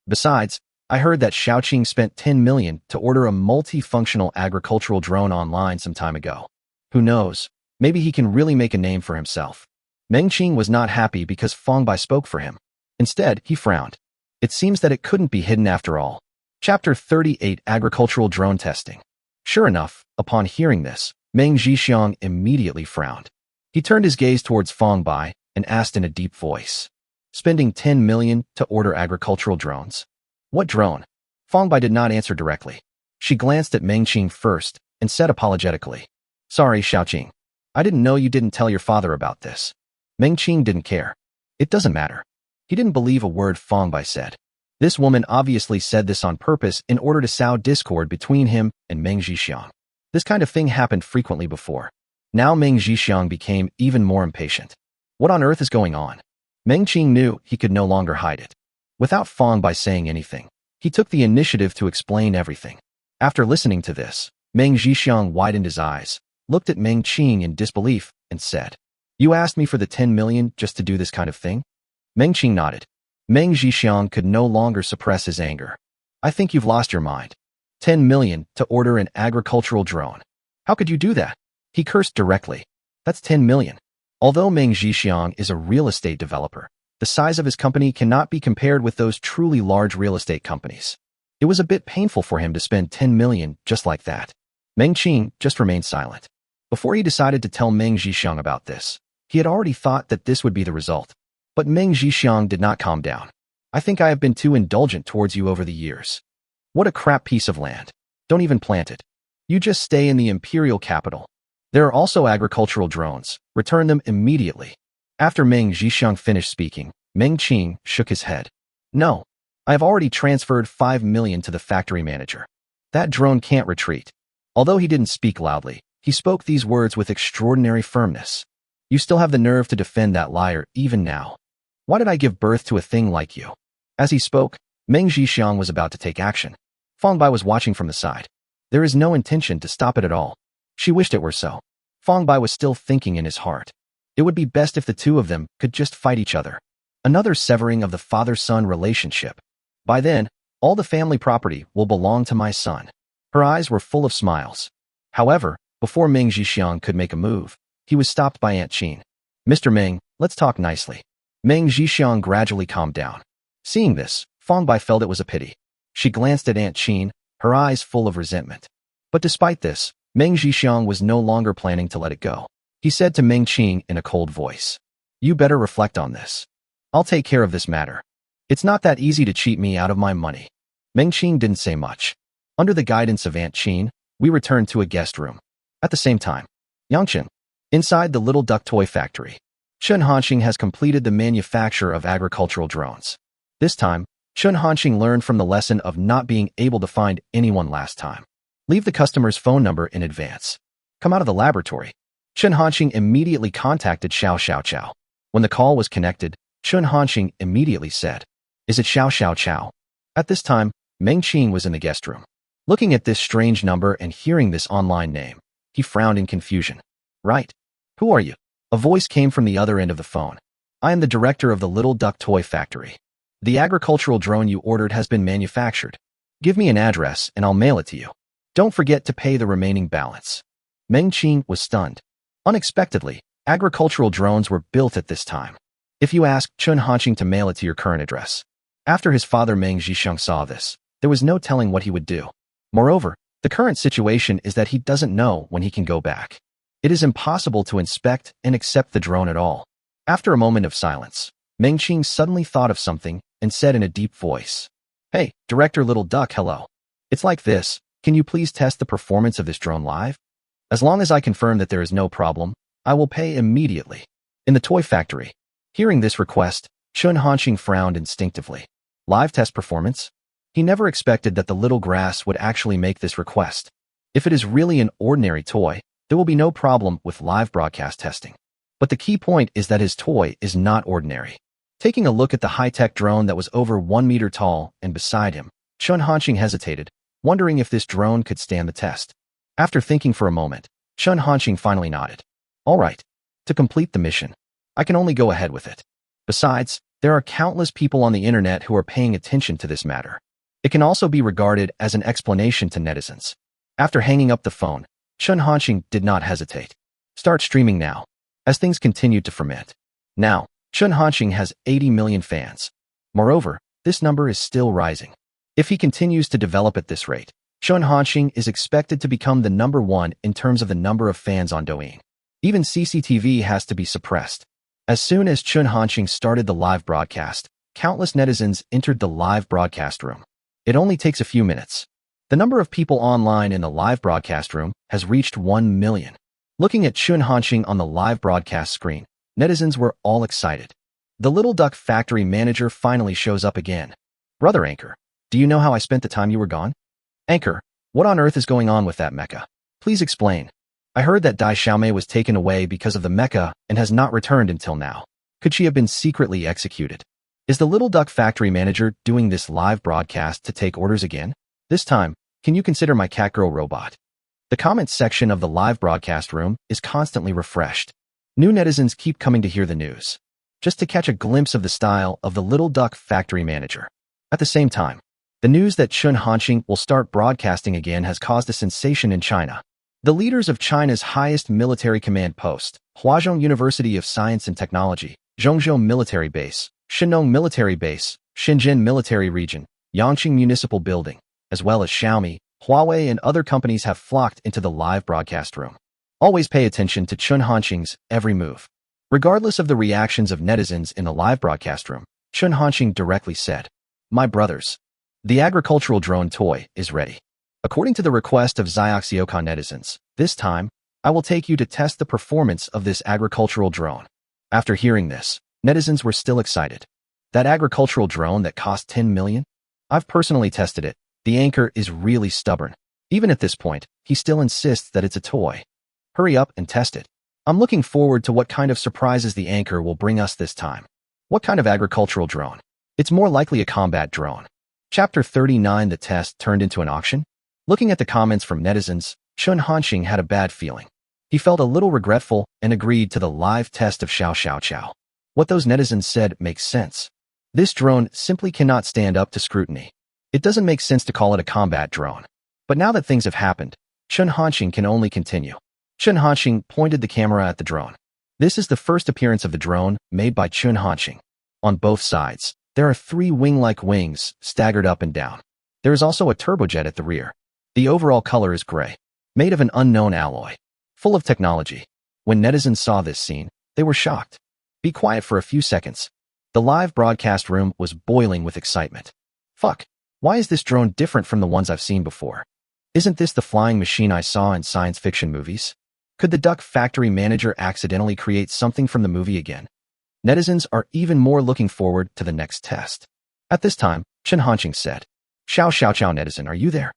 Besides, I heard that Xiaoqing spent 10 million to order a multifunctional agricultural drone online some time ago. Who knows? Maybe he can really make a name for himself. Meng Qing was not happy because Fong Bai spoke for him. Instead, he frowned. It seems that it couldn't be hidden after all. Chapter 38: Agricultural Drone Testing. Sure enough, upon hearing this, Meng Zhixiang immediately frowned. He turned his gaze towards Fong Bai and asked in a deep voice, "Spending 10 million to order agricultural drones? What drone?" Fong Bai did not answer directly. She glanced at Meng Qing first and said apologetically, "Sorry, Xiaoqing. I didn't know you didn't tell your father about this." Meng Qing didn't care. It doesn't matter. He didn't believe a word Fong Bai said. This woman obviously said this on purpose in order to sow discord between him and Meng Zhixiang. This kind of thing happened frequently before. Now Meng Zhixiang became even more impatient. What on earth is going on? Meng Qing knew he could no longer hide it. Without Fong Bai saying anything, he took the initiative to explain everything. After listening to this, Meng Zhixiang widened his eyes, looked at Meng Qing in disbelief, and said, "You asked me for the 10 million just to do this kind of thing?" Meng Qing nodded. Meng Zhixiang could no longer suppress his anger. "I think you've lost your mind. 10 million to order an agricultural drone. How could you do that?" He cursed directly. "That's 10 million. Although Meng Zhixiang is a real estate developer, the size of his company cannot be compared with those truly large real estate companies. It was a bit painful for him to spend 10 million just like that. Meng Qing just remained silent. Before he decided to tell Meng Zhixiang about this, he had already thought that this would be the result. But Meng Zhixiang did not calm down. "I think I have been too indulgent towards you over the years. What a crap piece of land. Don't even plant it. You just stay in the imperial capital. There are also agricultural drones. Return them immediately." After Meng Zhixiang finished speaking, Meng Qing shook his head. "No. I have already transferred 5 million to the factory manager. That drone can't retreat." Although he didn't speak loudly, he spoke these words with extraordinary firmness. "You still have the nerve to defend that liar even now. Why did I give birth to a thing like you?" As he spoke, Meng Zhixiang was about to take action. Fong Bai was watching from the side. There is no intention to stop it at all. She wished it were so. Fong Bai was still thinking in his heart. It would be best if the two of them could just fight each other. Another severing of the father-son relationship. By then, all the family property will belong to my son. Her eyes were full of smiles. However, before Meng Zhixiang could make a move, he was stopped by Aunt Qin. "Mr. Meng, let's talk nicely." Meng Zhixiang gradually calmed down. Seeing this, Fong Bai felt it was a pity. She glanced at Aunt Qin, her eyes full of resentment. But despite this, Meng Zhixiang was no longer planning to let it go. He said to Meng Qing in a cold voice, "You better reflect on this. I'll take care of this matter. It's not that easy to cheat me out of my money." Meng Qing didn't say much. Under the guidance of Aunt Qin, we returned to a guest room. At the same time, Yangchen, inside the Little Duck Toy Factory, Chen Hanxing has completed the manufacture of agricultural drones. This time, Chen Hanxing learned from the lesson of not being able to find anyone last time. Leave the customer's phone number in advance. Come out of the laboratory. Chen Hanxing immediately contacted Xiao Xiaoqiao. When the call was connected, Chen Hanxing immediately said, "Is it Xiao Xiaoqiao?" At this time, Meng Qing was in the guest room. Looking at this strange number and hearing this online name, he frowned in confusion. "Right. Who are you?" A voice came from the other end of the phone. "I am the director of the Little Duck Toy Factory. The agricultural drone you ordered has been manufactured. Give me an address and I'll mail it to you. Don't forget to pay the remaining balance." Meng Qing was stunned. Unexpectedly, agricultural drones were built at this time. If you asked Chen Hanxing to mail it to your current address. After his father Meng Zhixiang saw this, there was no telling what he would do. Moreover, the current situation is that he doesn't know when he can go back. It is impossible to inspect and accept the drone at all. After a moment of silence, Meng Qing suddenly thought of something and said in a deep voice, "Hey, Director Little Duck, hello. It's like this. Can you please test the performance of this drone live? As long as I confirm that there is no problem, I will pay immediately." In the toy factory, hearing this request, Chen Hanxing frowned instinctively. Live test performance? He never expected that the little grass would actually make this request. If it is really an ordinary toy, there will be no problem with live broadcast testing. But the key point is that his toy is not ordinary. Taking a look at the high-tech drone that was over 1 meter tall and beside him, Chen Hanxing hesitated, wondering if this drone could stand the test. After thinking for a moment, Chen Hanxing finally nodded. "All right. To complete the mission, I can only go ahead with it. Besides, there are countless people on the internet who are paying attention to this matter. It can also be regarded as an explanation to netizens." After hanging up the phone, Chen Hanxing did not hesitate. Start streaming now. As things continued to ferment. Now, Chen Hanxing has 80 million fans. Moreover, this number is still rising. If he continues to develop at this rate, Chun Hanxing is expected to become the number one in terms of the number of fans on Douyin. Even CCTV has to be suppressed. As soon as Chun Hanxing started the live broadcast, countless netizens entered the live broadcast room. It only takes a few minutes. The number of people online in the live broadcast room has reached 1 million. Looking at Chun Hanxing on the live broadcast screen, netizens were all excited. The Little Duck factory manager finally shows up again. Brother Anchor, do you know how I spent the time you were gone? Anchor, what on earth is going on with that mecha? Please explain. I heard that Dai Xiaomei was taken away because of the mecha and has not returned until now. Could she have been secretly executed? Is the Little Duck factory manager doing this live broadcast to take orders again? This time, can you consider my Catgirl robot? The comments section of the live broadcast room is constantly refreshed. New netizens keep coming to hear the news, just to catch a glimpse of the style of the Little Duck factory manager. At the same time, the news that Chun Hanxing will start broadcasting again has caused a sensation in China. The leaders of China's highest military command post, Huazhong University of Science and Technology, Zhongzhou Military Base, Shenong Military Base, Shenzhen Military Region, Yangqing Municipal Building, as well as Xiaomi, Huawei and other companies have flocked into the live broadcast room. Always pay attention to Chun Hanxing's every move. Regardless of the reactions of netizens in the live broadcast room, Chun Hanxing directly said, "My brothers, the agricultural drone toy is ready. According to the request of Xiaoxiocon netizens, this time, I will take you to test the performance of this agricultural drone." After hearing this, netizens were still excited. That agricultural drone that cost 10 million? I've personally tested it. The Anchor is really stubborn. Even at this point, he still insists that it's a toy. Hurry up and test it. I'm looking forward to what kind of surprises the Anchor will bring us this time. What kind of agricultural drone? It's more likely a combat drone. Chapter 39. The test turned into an auction? Looking at the comments from netizens, Chun Hanxing had a bad feeling. He felt a little regretful and agreed to the live test of Xiao Xiao Xiao. What those netizens said makes sense. This drone simply cannot stand up to scrutiny. It doesn't make sense to call it a combat drone. But now that things have happened, Chun Hanxing can only continue. Chun Hanxing pointed the camera at the drone. This is the first appearance of the drone made by Chun Hanxing. On both sides, there are 3 wing-like wings staggered up and down. There is also a turbojet at the rear. The overall color is gray, made of an unknown alloy, full of technology. When netizens saw this scene, they were shocked. Be quiet for a few seconds. The live broadcast room was boiling with excitement. Fuck. Why is this drone different from the ones I've seen before? Isn't this the flying machine I saw in science fiction movies? Could the duck factory manager accidentally create something from the movie again? Netizens are even more looking forward to the next test. At this time, Chun Hanxing said, "Xiao Xiao Xiao netizen, are you there?"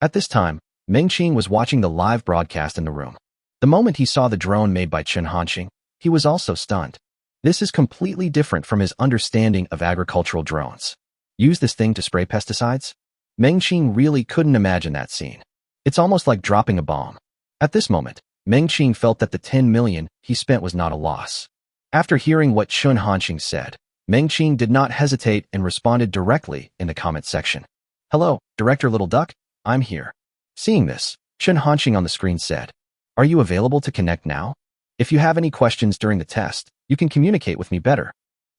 At this time, Meng Qing was watching the live broadcast in the room. The moment he saw the drone made by Chun Hanxing, he was also stunned. This is completely different from his understanding of agricultural drones. Use this thing to spray pesticides? Meng Qing really couldn't imagine that scene. It's almost like dropping a bomb. At this moment, Meng Qing felt that the 10 million he spent was not a loss. After hearing what Chun Hanxing said, Meng Qing did not hesitate and responded directly in the comment section. "Hello, Director Little Duck, I'm here." Seeing this, Chun Hanxing on the screen said, "Are you available to connect now? If you have any questions during the test, you can communicate with me better."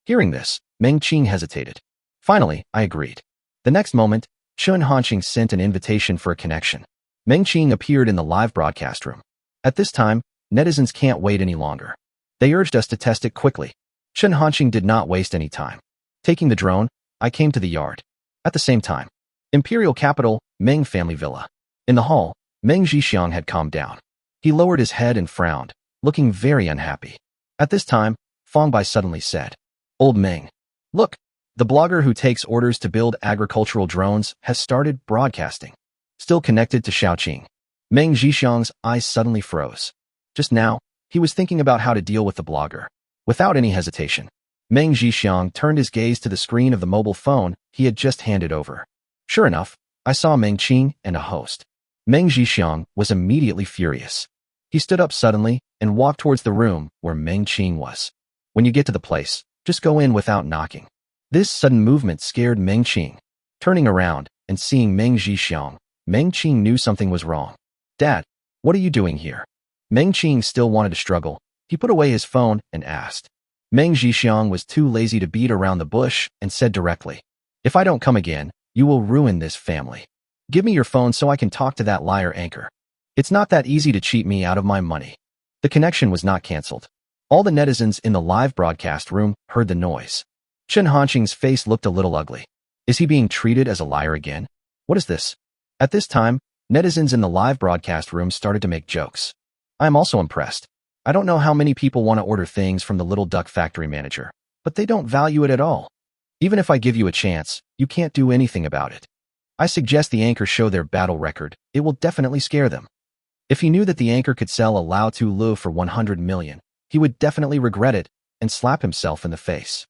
Hearing this, Meng Qing hesitated. Finally, I agreed. The next moment, Chun Hanxing sent an invitation for a connection. Meng Qing appeared in the live broadcast room. At this time, netizens can't wait any longer. They urged us to test it quickly. Chun Hanxing did not waste any time. Taking the drone, I came to the yard. At the same time, Imperial Capital, Meng Family Villa. In the hall, Meng Zhixiang had calmed down. He lowered his head and frowned, looking very unhappy. At this time, Fong Bai suddenly said, "Old Meng, look, the blogger who takes orders to build agricultural drones has started broadcasting." Still connected to Xiaoqing, Meng Zhixiang's eyes suddenly froze. Just now, he was thinking about how to deal with the blogger. Without any hesitation, Meng Zhixiang turned his gaze to the screen of the mobile phone he had just handed over. Sure enough, I saw Meng Qing and a host. Meng Zhixiang was immediately furious. He stood up suddenly and walked towards the room where Meng Qing was. When you get to the place, just go in without knocking. This sudden movement scared Meng Qing. Turning around and seeing Meng Zhixiang, Meng Qing knew something was wrong. "Dad, what are you doing here?" Meng Qing still wanted to struggle. He put away his phone and asked. Meng Zhixiang was too lazy to beat around the bush and said directly, If I don't come again, you will ruin this family. Give me your phone so I can talk to that liar anchor. It's not that easy to cheat me out of my money. The connection was not cancelled. All the netizens in the live broadcast room heard the noise. Chen Hanqing's face looked a little ugly. Is he being treated as a liar again? What is this? At this time, netizens in the live broadcast room started to make jokes. I am also impressed. I don't know how many people want to order things from the Little Duck Factory manager, but they don't value it at all. Even if I give you a chance, you can't do anything about it. I suggest the anchor show their battle record. It will definitely scare them. If he knew that the anchor could sell a Lao Tu Lu for 100 million, he would definitely regret it and slap himself in the face.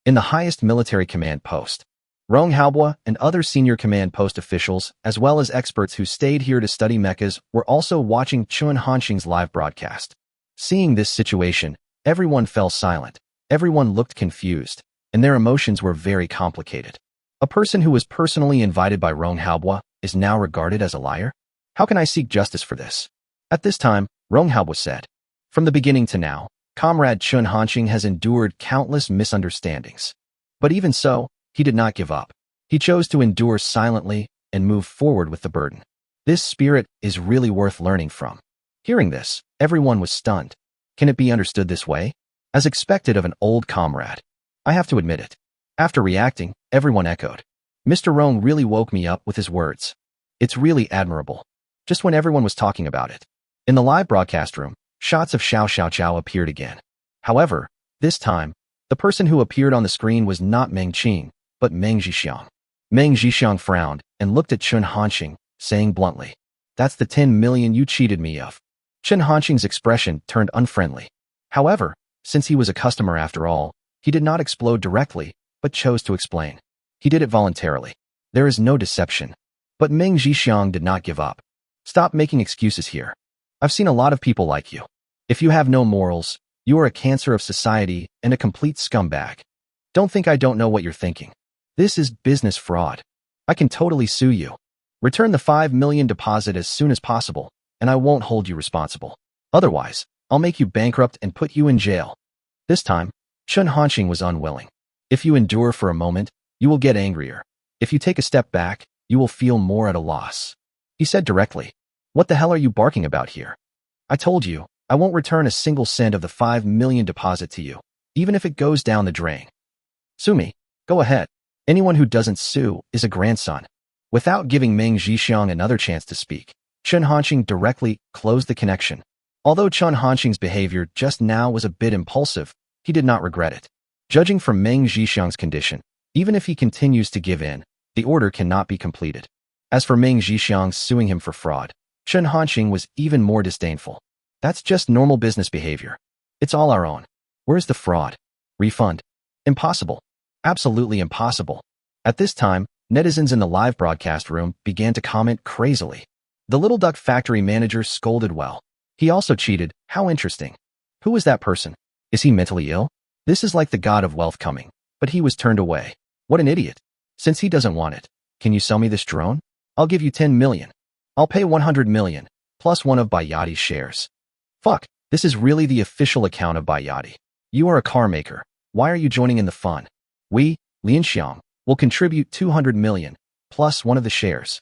In the highest military command post, Rong Haobua and other senior command post officials, as well as experts who stayed here to study mechas, were also watching Chen Hanqing's live broadcast. Seeing this situation, everyone fell silent. Everyone looked confused, and their emotions were very complicated. A person who was personally invited by Rong Haobua is now regarded as a liar? How can I seek justice for this? At this time, Rong Haobua said, from the beginning to now, Comrade Chen Hanqing has endured countless misunderstandings. But even so, he did not give up. He chose to endure silently and move forward with the burden. This spirit is really worth learning from. Hearing this, everyone was stunned. Can it be understood this way? As expected of an old comrade. I have to admit it. After reacting, everyone echoed. Mr. Rong really woke me up with his words. It's really admirable. Just when everyone was talking about it. In the live broadcast room, shots of Xiao Xiaoqiao appeared again. However, this time, the person who appeared on the screen was not Meng Qing, but Meng Zhixiang. Meng Zhixiang frowned and looked at Chen Hanqing, saying bluntly, "That's the 10 million you cheated me of." Chen Hanqing's expression turned unfriendly. However, since he was a customer after all, he did not explode directly, but chose to explain. He did it voluntarily. There is no deception. But Meng Zhixiang did not give up. Stop making excuses here. I've seen a lot of people like you. If you have no morals, you are a cancer of society and a complete scumbag. Don't think I don't know what you're thinking. This is business fraud. I can totally sue you. Return the 5 million deposit as soon as possible, and I won't hold you responsible. Otherwise, I'll make you bankrupt and put you in jail. This time, Chen Hanqing was unwilling. If you endure for a moment, you will get angrier. If you take a step back, you will feel more at a loss. He said directly, "What the hell are you barking about here? I told you, I won't return a single cent of the 5 million deposit to you, even if it goes down the drain. Sue me. Go ahead. Anyone who doesn't sue is a grandson." Without giving Meng Zhixiang another chance to speak, Chen Hanqing directly closed the connection. Although Chen Hanqing's behavior just now was a bit impulsive, he did not regret it. Judging from Meng Zhixiang's condition, even if he continues to give in, the order cannot be completed. As for Meng Zhixiang suing him for fraud, Chen Hanqing was even more disdainful. That's just normal business behavior. It's all our own. Where's the fraud? Refund? Impossible. Absolutely impossible. At this time, netizens in the live broadcast room began to comment crazily. The Little Duck Factory manager scolded well. He also cheated. How interesting. Who is that person? Is he mentally ill? This is like the god of wealth coming, but he was turned away. What an idiot. Since he doesn't want it, can you sell me this drone? I'll give you 10 million. I'll pay 100 million, plus one of Bayati's shares. Fuck, this is really the official account of Bayati. You are a car maker. Why are you joining in the fun? We, Lianxiang, will contribute 200 million, plus one of the shares.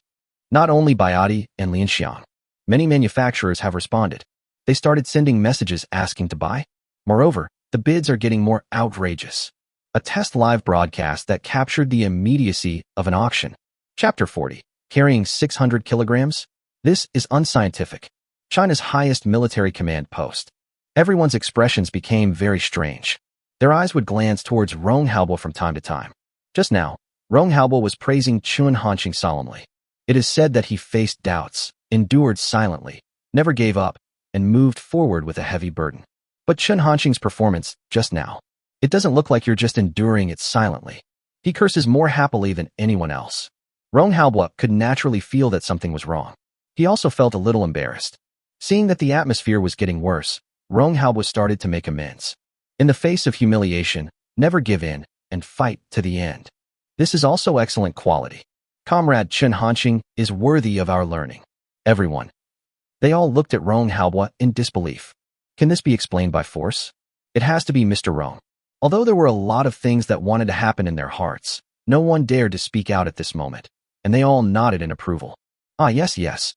Not only Bayati and Lianxiang. Many manufacturers have responded. They started sending messages asking to buy. Moreover, the bids are getting more outrageous. A test live broadcast that captured the immediacy of an auction. Chapter 40. Carrying 600 kilograms? This is unscientific. China's highest military command post. Everyone's expressions became very strange. Their eyes would glance towards Rong Haobua from time to time. Just now, Rong Haobua was praising Chen Hanqing solemnly. It is said that he faced doubts, endured silently, never gave up, and moved forward with a heavy burden. But Chen Hanqing's performance, just now, it doesn't look like you're just enduring it silently. He curses more happily than anyone else. Rong Haobua could naturally feel that something was wrong. He also felt a little embarrassed. Seeing that the atmosphere was getting worse, Rong Haobua started to make amends. In the face of humiliation, never give in, and fight to the end. This is also excellent quality. Comrade Chen Hanqing is worthy of our learning. Everyone. They all looked at Rong Haobua in disbelief. Can this be explained by force? It has to be Mr. Rong. Although there were a lot of things that wanted to happen in their hearts, No one dared to speak out at this moment, and they all nodded in approval. Ah, yes, yes.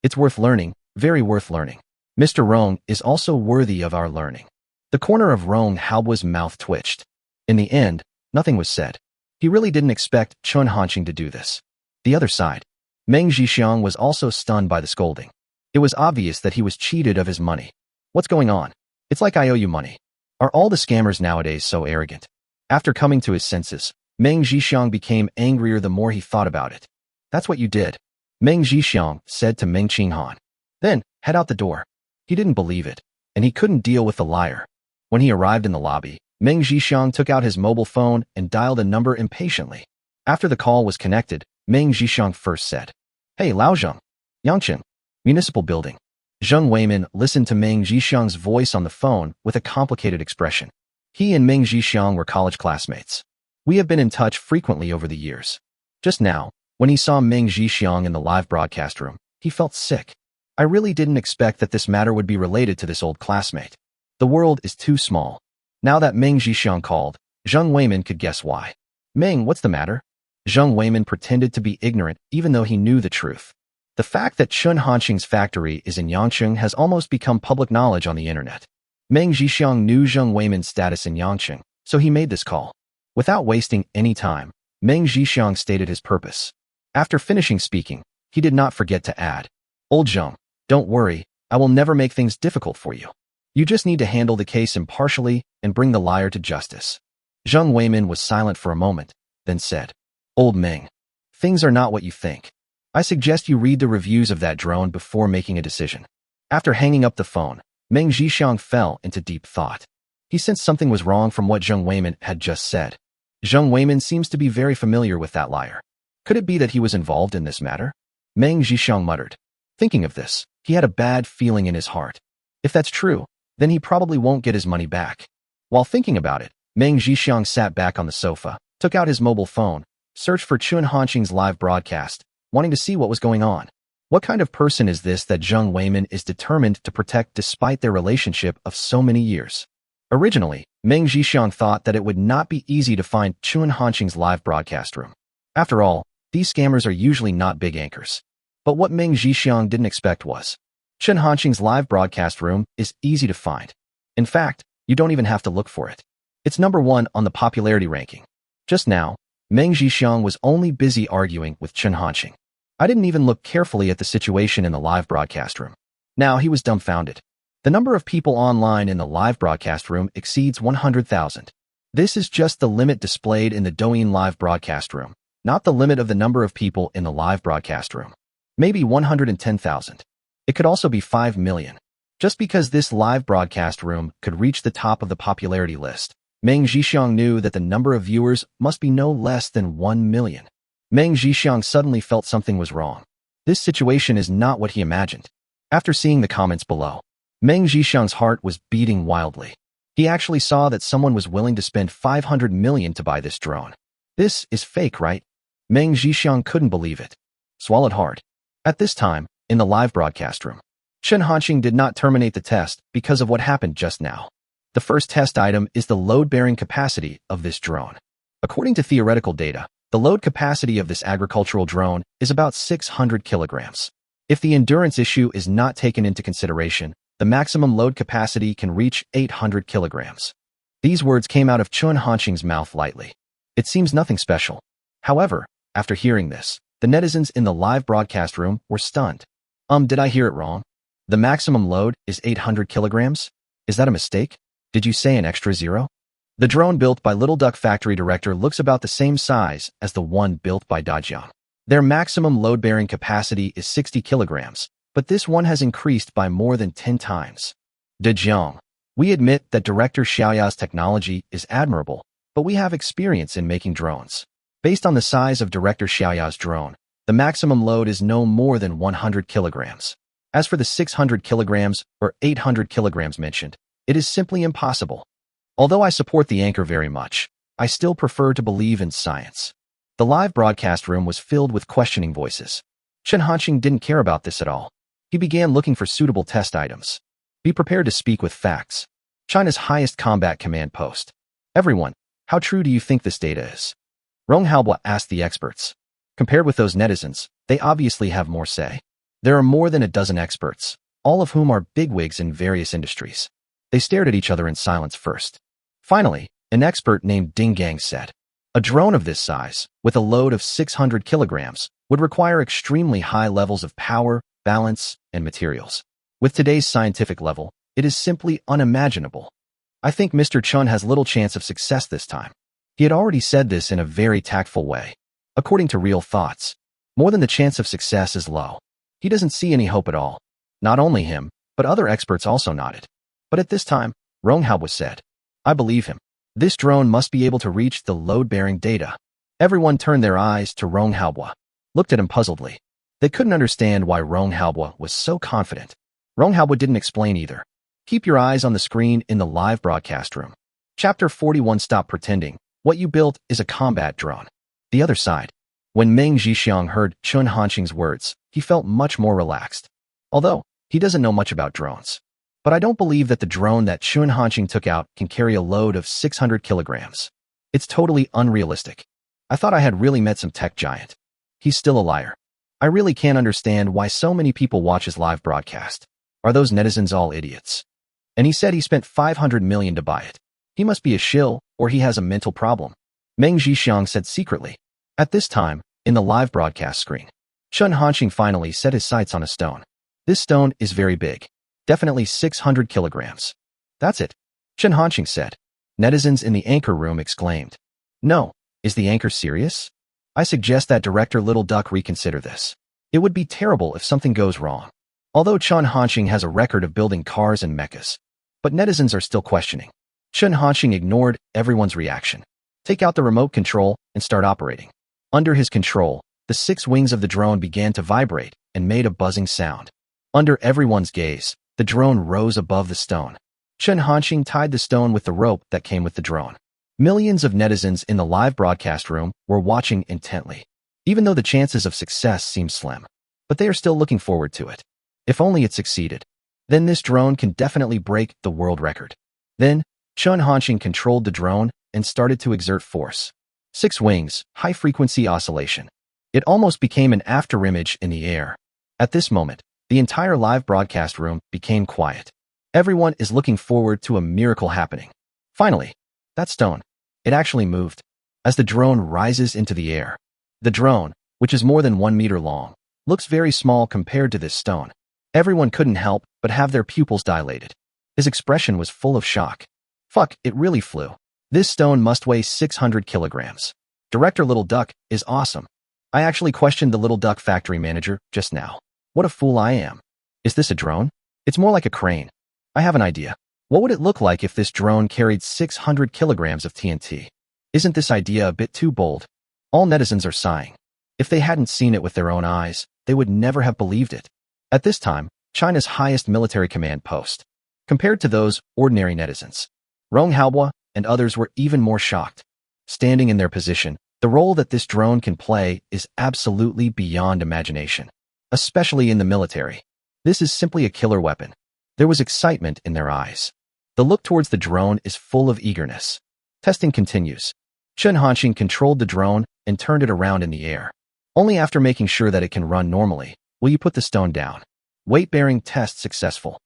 It's worth learning, very worth learning. Mr. Rong is also worthy of our learning. The corner of Rong Haobu's mouth twitched. In the end, nothing was said. He really didn't expect Chun Hanqing to do this. The other side. Meng Zhixiang was also stunned by the scolding. It was obvious that he was cheated of his money. What's going on? It's like I owe you money. Are all the scammers nowadays so arrogant? After coming to his senses, Meng Zhixiang became angrier the more he thought about it. That's what you did, Meng Zhixiang said to Meng Qinghan. Then, head out the door. He didn't believe it, and he couldn't deal with the liar. When he arrived in the lobby, Meng Zhixiang took out his mobile phone and dialed a number impatiently. After the call was connected, Meng Zhixiang first said, "Hey, Laozheng, Yangqing, Municipal Building." Zheng Weimin listened to Meng Zhixiang's voice on the phone with a complicated expression. He and Meng Zhixiang were college classmates. We have been in touch frequently over the years. Just now, when he saw Meng Zhixiang in the live broadcast room, he felt sick. I really didn't expect that this matter would be related to this old classmate. The world is too small. Now that Meng Zhixiang called, Zheng Weimin could guess why. Meng, what's the matter? Zheng Weimin pretended to be ignorant even though he knew the truth. The fact that Chun Hanqing's factory is in Yangqing has almost become public knowledge on the internet. Meng Zhixiang knew Zheng Weimin's status in Yangqing, so he made this call. Without wasting any time, Meng Zhixiang stated his purpose. After finishing speaking, he did not forget to add, "Old Zheng, don't worry, I will never make things difficult for you. You just need to handle the case impartially and bring the liar to justice." Zheng Weimin was silent for a moment, then said, "Old Meng, things are not what you think. I suggest you read the reviews of that drone before making a decision." After hanging up the phone, Meng Zhixiang fell into deep thought. He sensed something was wrong from what Zheng Weimin had just said. Zheng Weimin seems to be very familiar with that liar. Could it be that he was involved in this matter? Meng Zhixiang muttered. Thinking of this, he had a bad feeling in his heart. If that's true, then he probably won't get his money back. While thinking about it, Meng Zhixiang sat back on the sofa, took out his mobile phone, searched for Chun Hanqing's live broadcast, wanting to see what was going on. What kind of person is this that Zheng Weimin is determined to protect despite their relationship of so many years? Originally, Meng Zhixiang thought that it would not be easy to find Chun Hanqing's live broadcast room. After all, these scammers are usually not big anchors. But what Meng Zhixiang didn't expect was, Chun Hanqing's live broadcast room is easy to find. In fact, you don't even have to look for it. It's number 1 on the popularity ranking. Just now, Meng Zhixiang was only busy arguing with Chun Hanqing. I didn't even look carefully at the situation in the live broadcast room. Now he was dumbfounded. The number of people online in the live broadcast room exceeds 100,000. This is just the limit displayed in the Douyin live broadcast room, not the limit of the number of people in the live broadcast room. Maybe 110,000. It could also be 5 million. Just because this live broadcast room could reach the top of the popularity list, Meng Zhixiang knew that the number of viewers must be no less than 1 million. Meng Zhixiang suddenly felt something was wrong. This situation is not what he imagined. After seeing the comments below, Meng Zhixiang's heart was beating wildly. He actually saw that someone was willing to spend 500 million to buy this drone. This is fake, right? Meng Zhixiang couldn't believe it. Swallowed hard. At this time, in the live broadcast room, Chun Hanqing did not terminate the test because of what happened just now. The first test item is the load-bearing capacity of this drone. According to theoretical data, the load capacity of this agricultural drone is about 600 kilograms. If the endurance issue is not taken into consideration, the maximum load capacity can reach 800 kilograms. These words came out of Chun Hanqing's mouth lightly. It seems nothing special. However, after hearing this, the netizens in the live broadcast room were stunned. Did I hear it wrong? The maximum load is 800 kilograms? Is that a mistake? Did you say an extra zero? The drone built by Little Duck Factory Director looks about the same size as the one built by Dajiang. Their maximum load-bearing capacity is 60 kilograms, but this one has increased by more than 10 times. Dajiang, we admit that Director Xiaoya's technology is admirable, but we have experience in making drones. Based on the size of Director Xiaoya's drone, the maximum load is no more than 100 kilograms. As for the 600 kilograms or 800 kilograms mentioned, it is simply impossible. Although I support the anchor very much, I still prefer to believe in science. The live broadcast room was filled with questioning voices. Chun Hanqing didn't care about this at all. He began looking for suitable test items. Be prepared to speak with facts. China's highest combat command post. Everyone, how true do you think this data is? Rong Haobua asked the experts. Compared with those netizens, they obviously have more say. There are more than a dozen experts, all of whom are bigwigs in various industries. They stared at each other in silence first. Finally, an expert named Ding Gang said, "A drone of this size, with a load of 600 kilograms, would require extremely high levels of power, balance, and materials. With today's scientific level, it is simply unimaginable. I think Mr. Chun has little chance of success this time." He had already said this in a very tactful way. According to Real Thoughts, more than the chance of success is low. He doesn't see any hope at all. Not only him, but other experts also nodded. But at this time, Rong Haobua said, "I believe him. This drone must be able to reach the load-bearing data." Everyone turned their eyes to Rong Haobua, looked at him puzzledly. They couldn't understand why Rong Haobua was so confident. Rong Haobua didn't explain either. Keep your eyes on the screen in the live broadcast room. Chapter 41. Stop pretending. What you built is a combat drone. The other side. When Meng Zhixiang heard Chun Hanqing's words, he felt much more relaxed. Although, he doesn't know much about drones. But I don't believe that the drone that Chun Hanqing took out can carry a load of 600 kilograms. It's totally unrealistic. I thought I had really met some tech giant. He's still a liar. I really can't understand why so many people watch his live broadcast. Are those netizens all idiots? And he said he spent 500 million to buy it. He must be a shill, or he has a mental problem. Meng Zhixiang said secretly. At this time, in the live broadcast screen, Chun Hanqing finally set his sights on a stone. This stone is very big. Definitely 600 kilograms. That's it, Chun Hanqing said. Netizens in the anchor room exclaimed. No, is the anchor serious? I suggest that Director Little Duck reconsider this. It would be terrible if something goes wrong. Although Chun Hanqing has a record of building cars and mechas. But netizens are still questioning. Chun Hanqing ignored everyone's reaction. Take out the remote control and start operating. Under his control, the 6 wings of the drone began to vibrate and made a buzzing sound. Under everyone's gaze, the drone rose above the stone. Chun Hanqing tied the stone with the rope that came with the drone. Millions of netizens in the live broadcast room were watching intently, even though the chances of success seem slim. But they are still looking forward to it. If only it succeeded. Then this drone can definitely break the world record. Then, Chun Hanqing controlled the drone and started to exert force. 6 wings, high-frequency oscillation. It almost became an afterimage in the air. At this moment, the entire live broadcast room became quiet. Everyone is looking forward to a miracle happening. Finally, that stone. It actually moved. As the drone rises into the air. The drone, which is more than 1 meter long, looks very small compared to this stone. Everyone couldn't help but have their pupils dilated. His expression was full of shock. Fuck, it really flew. This stone must weigh 600 kilograms. Director Little Duck is awesome. I actually questioned the Little Duck factory manager just now. What a fool I am. Is this a drone? It's more like a crane. I have an idea. What would it look like if this drone carried 600 kilograms of TNT? Isn't this idea a bit too bold? All netizens are sighing. If they hadn't seen it with their own eyes, they would never have believed it. At this time, China's highest military command post. Compared to those ordinary netizens, Rong Haobua and others were even more shocked. Standing in their position, the role that this drone can play is absolutely beyond imagination. Especially in the military. This is simply a killer weapon. There was excitement in their eyes. The look towards the drone is full of eagerness. Testing continues. Chun Hanqing controlled the drone and turned it around in the air. Only after making sure that it can run normally, will you put the stone down. Weight-bearing test successful.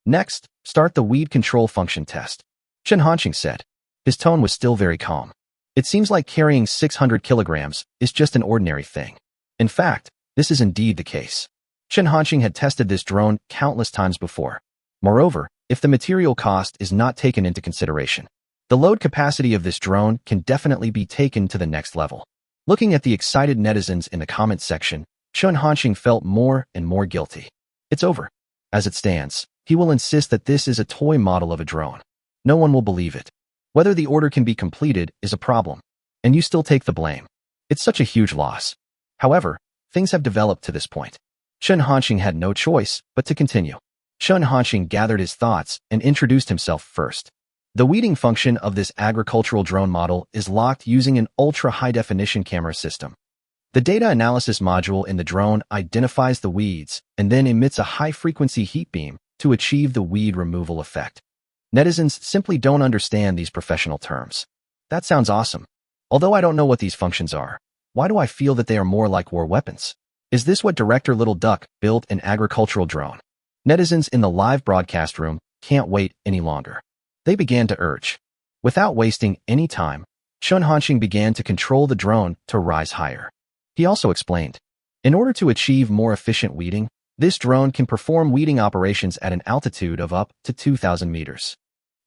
Next, start the weed control function test. Chun Hanqing said. His tone was still very calm. It seems like carrying 600 kilograms is just an ordinary thing. In fact, this is indeed the case. Chun Hanqing had tested this drone countless times before. Moreover, if the material cost is not taken into consideration, the load capacity of this drone can definitely be taken to the next level. Looking at the excited netizens in the comment section, Chun Hanqing felt more and more guilty. It's over. As it stands, he will insist that this is a toy model of a drone. No one will believe it. Whether the order can be completed is a problem. And you still take the blame. It's such a huge loss. However, things have developed to this point. Chun Hanqing had no choice but to continue. Chun Hanqing gathered his thoughts and introduced himself first. The weeding function of this agricultural drone model is locked using an ultra-high-definition camera system. The data analysis module in the drone identifies the weeds and then emits a high-frequency heat beam to achieve the weed removal effect. Netizens simply don't understand these professional terms. That sounds awesome. Although I don't know what these functions are, why do I feel that they are more like war weapons? Is this what Director Little Duck built an agricultural drone? Netizens in the live broadcast room can't wait any longer. They began to urge. Without wasting any time, Chun Hanxing began to control the drone to rise higher. He also explained, in order to achieve more efficient weeding, this drone can perform weeding operations at an altitude of up to 2,000 meters.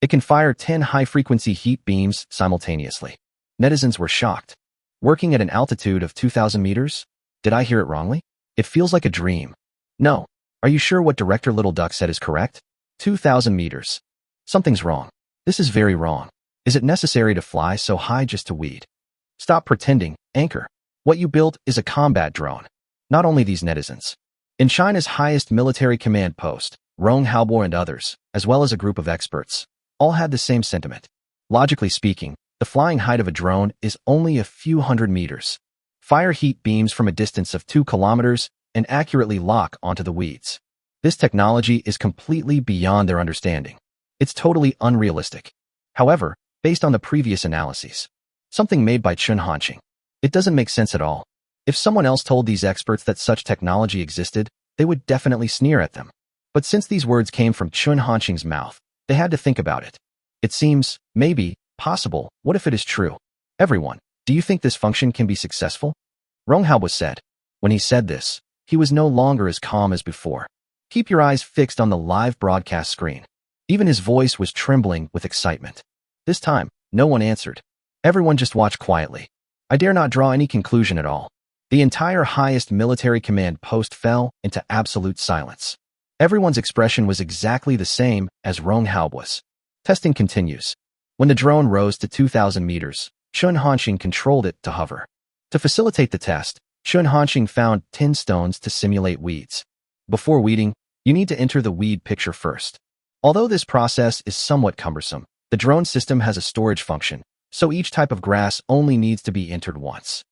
It can fire 10 high-frequency heat beams simultaneously. Netizens were shocked. Working at an altitude of 2,000 meters? Did I hear it wrongly? It feels like a dream. No. Are you sure what Director Little Duck said is correct? 2,000 meters. Something's wrong. This is very wrong. Is it necessary to fly so high just to weed? Stop pretending, Anchor. What you built is a combat drone. Not only these netizens. In China's highest military command post, Rong Haobo and others, as well as a group of experts, all had the same sentiment. Logically speaking, the flying height of a drone is only a few hundred meters. Fire heat beams from a distance of 2 kilometers and accurately lock onto the weeds. This technology is completely beyond their understanding. It's totally unrealistic. However, based on the previous analyses, something made by Chun Hanxing, it doesn't make sense at all. If someone else told these experts that such technology existed, they would definitely sneer at them. But since these words came from Chun Hanxing's mouth, they had to think about it. It seems, maybe, possible. What if it is true? Everyone, do you think this function can be successful? Rong Haobo said. When he said this, he was no longer as calm as before. Keep your eyes fixed on the live broadcast screen. Even his voice was trembling with excitement. This time, no one answered. Everyone just watched quietly. I dare not draw any conclusion at all. The entire highest military command post fell into absolute silence. Everyone's expression was exactly the same as Rong Haobo's. Testing continues. When the drone rose to 2,000 meters, Chun Hanxing controlled it to hover. To facilitate the test, Chun Hanxing found 10 stones to simulate weeds. Before weeding, you need to enter the weed picture first. Although this process is somewhat cumbersome, the drone system has a storage function, so each type of grass only needs to be entered once.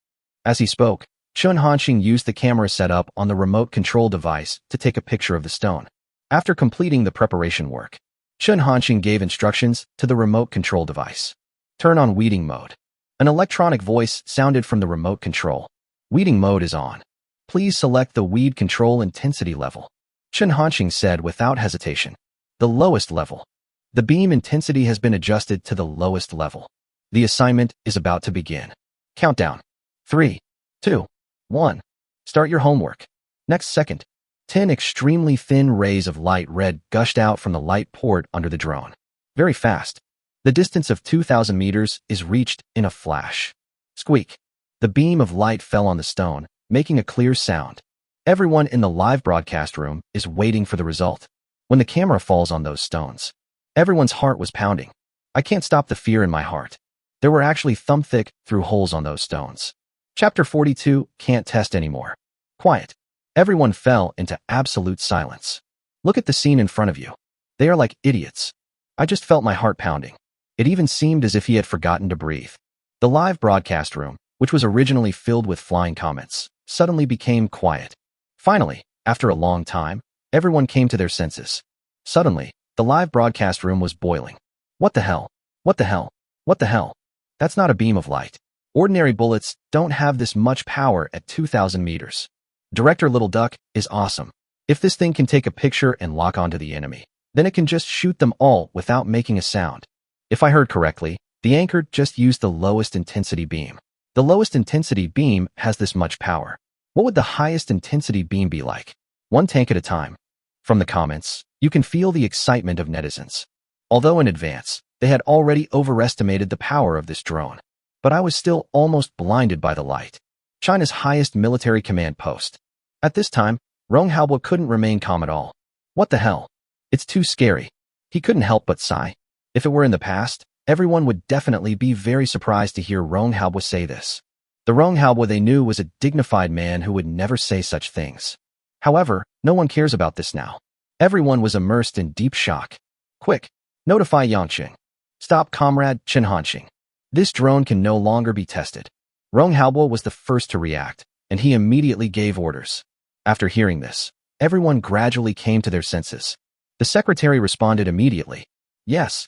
As he spoke, Chun Hanxing used the camera set up on the remote control device to take a picture of the stone. After completing the preparation work, Chun Hanxing gave instructions to the remote control device. Turn on weeding mode. An electronic voice sounded from the remote control. Weeding mode is on. Please select the weed control intensity level. Chun Hanxing said without hesitation. The lowest level. The beam intensity has been adjusted to the lowest level. The assignment is about to begin. Countdown. 3, 2, 1. Start your homework. Next second, 10 extremely thin rays of light red gushed out from the light port under the drone. Very fast. The distance of 2,000 meters is reached in a flash. Squeak. The beam of light fell on the stone, making a clear sound. Everyone in the live broadcast room is waiting for the result. When the camera falls on those stones, everyone's heart was pounding. I can't stop the fear in my heart. There were actually thumb-thick through holes on those stones. Chapter 42, Can't Test Anymore. Quiet. Everyone fell into absolute silence. Look at the scene in front of you. They are like idiots. I just felt my heart pounding. It even seemed as if he had forgotten to breathe. The live broadcast room, which was originally filled with flying comments, suddenly became quiet. Finally, after a long time, everyone came to their senses. Suddenly, the live broadcast room was boiling. What the hell? What the hell? What the hell? That's not a beam of light. Ordinary bullets don't have this much power at 2,000 meters. Director Little Duck is awesome. If this thing can take a picture and lock onto the enemy, then it can just shoot them all without making a sound. If I heard correctly, the Anchor just used the lowest intensity beam. The lowest intensity beam has this much power. What would the highest intensity beam be like? One tank at a time. From the comments, you can feel the excitement of netizens. Although in advance, they had already overestimated the power of this drone. But I was still almost blinded by the light. China's highest military command post. At this time, Rong Haobo couldn't remain calm at all. What the hell? It's too scary. He couldn't help but sigh. If it were in the past, everyone would definitely be very surprised to hear Rong Haobo say this. The Rong Haobo they knew was a dignified man who would never say such things. However, no one cares about this now. Everyone was immersed in deep shock. Quick, notify Yangqing. Stop Comrade Chun Hanxing. This drone can no longer be tested. Rong Haobo was the first to react, and he immediately gave orders. After hearing this, everyone gradually came to their senses. The secretary responded immediately. Yes.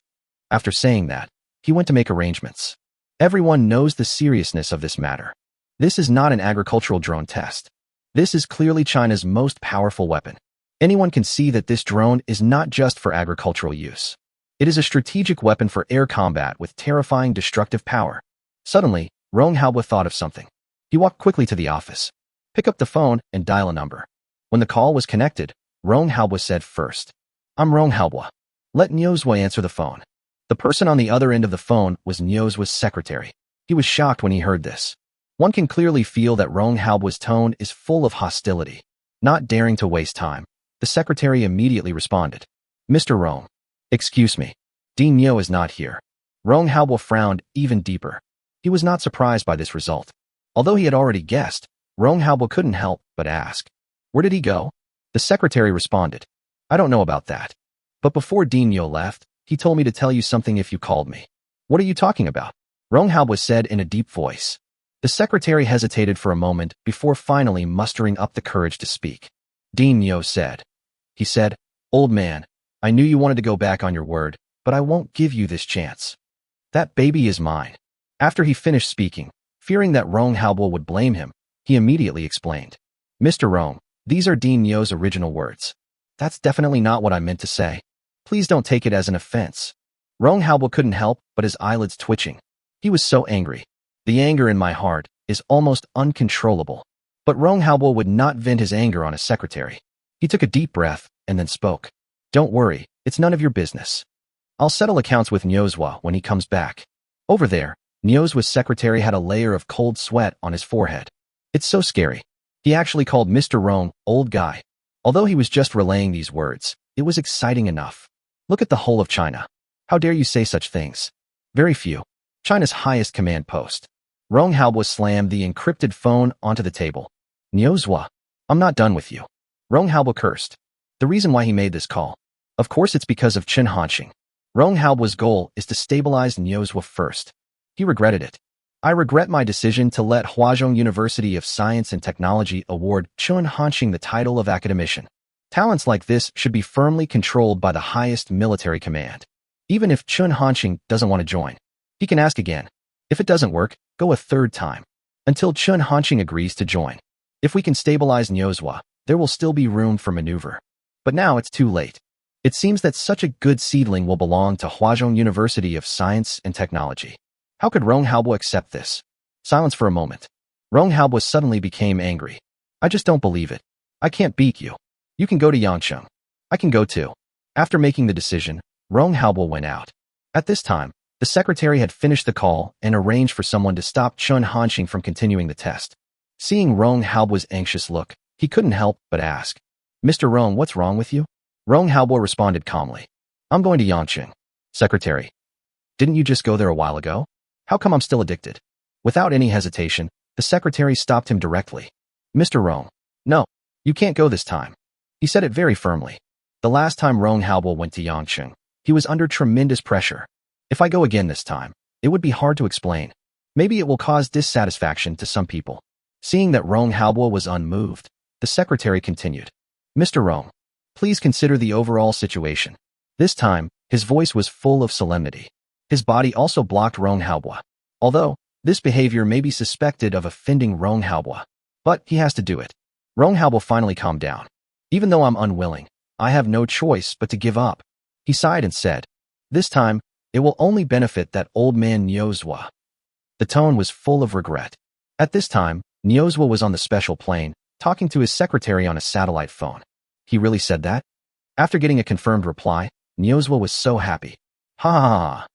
After saying that, he went to make arrangements. Everyone knows the seriousness of this matter. This is not an agricultural drone test. This is clearly China's most powerful weapon. Anyone can see that this drone is not just for agricultural use. It is a strategic weapon for air combat with terrifying destructive power. Suddenly, Rong Haobo thought of something. He walked quickly to the office, pick up the phone, and dial a number. When the call was connected, Rong Haobo said first, "I'm Rong Haobo. Let Niuzhua answer the phone." The person on the other end of the phone was Niuzhua's secretary. He was shocked when he heard this. One can clearly feel that Rong Haobo's tone is full of hostility. Not daring to waste time, the secretary immediately responded, "Mr. Rong, excuse me. Dean Niu is not here." Rong Haobo frowned even deeper. He was not surprised by this result. Although he had already guessed, Rong Haobo couldn't help but ask, "Where did he go?" The secretary responded, "I don't know about that. But before Dean Niu left, he told me to tell you something if you called me." "What are you talking about?" Rong Haobo said in a deep voice. The secretary hesitated for a moment before finally mustering up the courage to speak. Dean Niu said. He said, "Old man, I knew you wanted to go back on your word, but I won't give you this chance. That baby is mine." After he finished speaking, fearing that Rong Haobo would blame him, he immediately explained, "Mr. Rong, these are Dean Niu's original words. That's definitely not what I meant to say. Please don't take it as an offense." Rong Haobo couldn't help but his eyelids twitching. He was so angry. The anger in my heart is almost uncontrollable. But Rong Haobo would not vent his anger on his secretary. He took a deep breath and then spoke. "Don't worry, it's none of your business. I'll settle accounts with Niuzhua when he comes back." Over there, Niuzhua's secretary had a layer of cold sweat on his forehead. It's so scary. He actually called Mr. Rong old guy. Although he was just relaying these words, it was exciting enough. Look at the whole of China. How dare you say such things? Very few. China's highest command post. Rong Haobo slammed the encrypted phone onto the table. "Niuzhua, I'm not done with you." Rong Haobo cursed. The reason why he made this call. Of course it's because of Chen Hanxing. Rong Haobo's goal is to stabilize Niuzhua first. He regretted it. "I regret my decision to let Huazhong University of Science and Technology award Chen Hanxing the title of academician. Talents like this should be firmly controlled by the highest military command. Even if Chen Hanxing doesn't want to join, he can ask again. If it doesn't work, go a third time. Until Chen Hanxing agrees to join. If we can stabilize Niuzhua, there will still be room for maneuver. But now it's too late. It seems that such a good seedling will belong to Huazhong University of Science and Technology." How could Rong Haobo accept this? Silence for a moment. Rong Haobo suddenly became angry. "I just don't believe it. I can't beat you. You can go to Yangcheng. I can go too." After making the decision, Rong Haobo went out. At this time, the secretary had finished the call and arranged for someone to stop Chen Hanxing from continuing the test. Seeing Rong Haobo's anxious look, he couldn't help but ask, "Mr. Rong, what's wrong with you?" Rong Haobo responded calmly, "I'm going to Yangcheng." "Secretary, didn't you just go there a while ago? How come I'm still addicted?" Without any hesitation, the secretary stopped him directly. "Mr. Rong, no, you can't go this time." He said it very firmly. The last time Rong Haobo went to Yangcheng, he was under tremendous pressure. "If I go again this time, it would be hard to explain. Maybe it will cause dissatisfaction to some people." Seeing that Rong Haobo was unmoved, the secretary continued, "Mr. Rong, please consider the overall situation." This time, his voice was full of solemnity. His body also blocked Rong Haobo. Although, this behavior may be suspected of offending Rong Haobo, but he has to do it. Rong Haobo finally calmed down. "Even though I'm unwilling, I have no choice but to give up." He sighed and said, "This time, it will only benefit that old man Niuzhua." The tone was full of regret. At this time, Niuzhua was on the special plane, talking to his secretary on a satellite phone. He really said that? After getting a confirmed reply, Niuzhua was so happy. "Ha ha ha.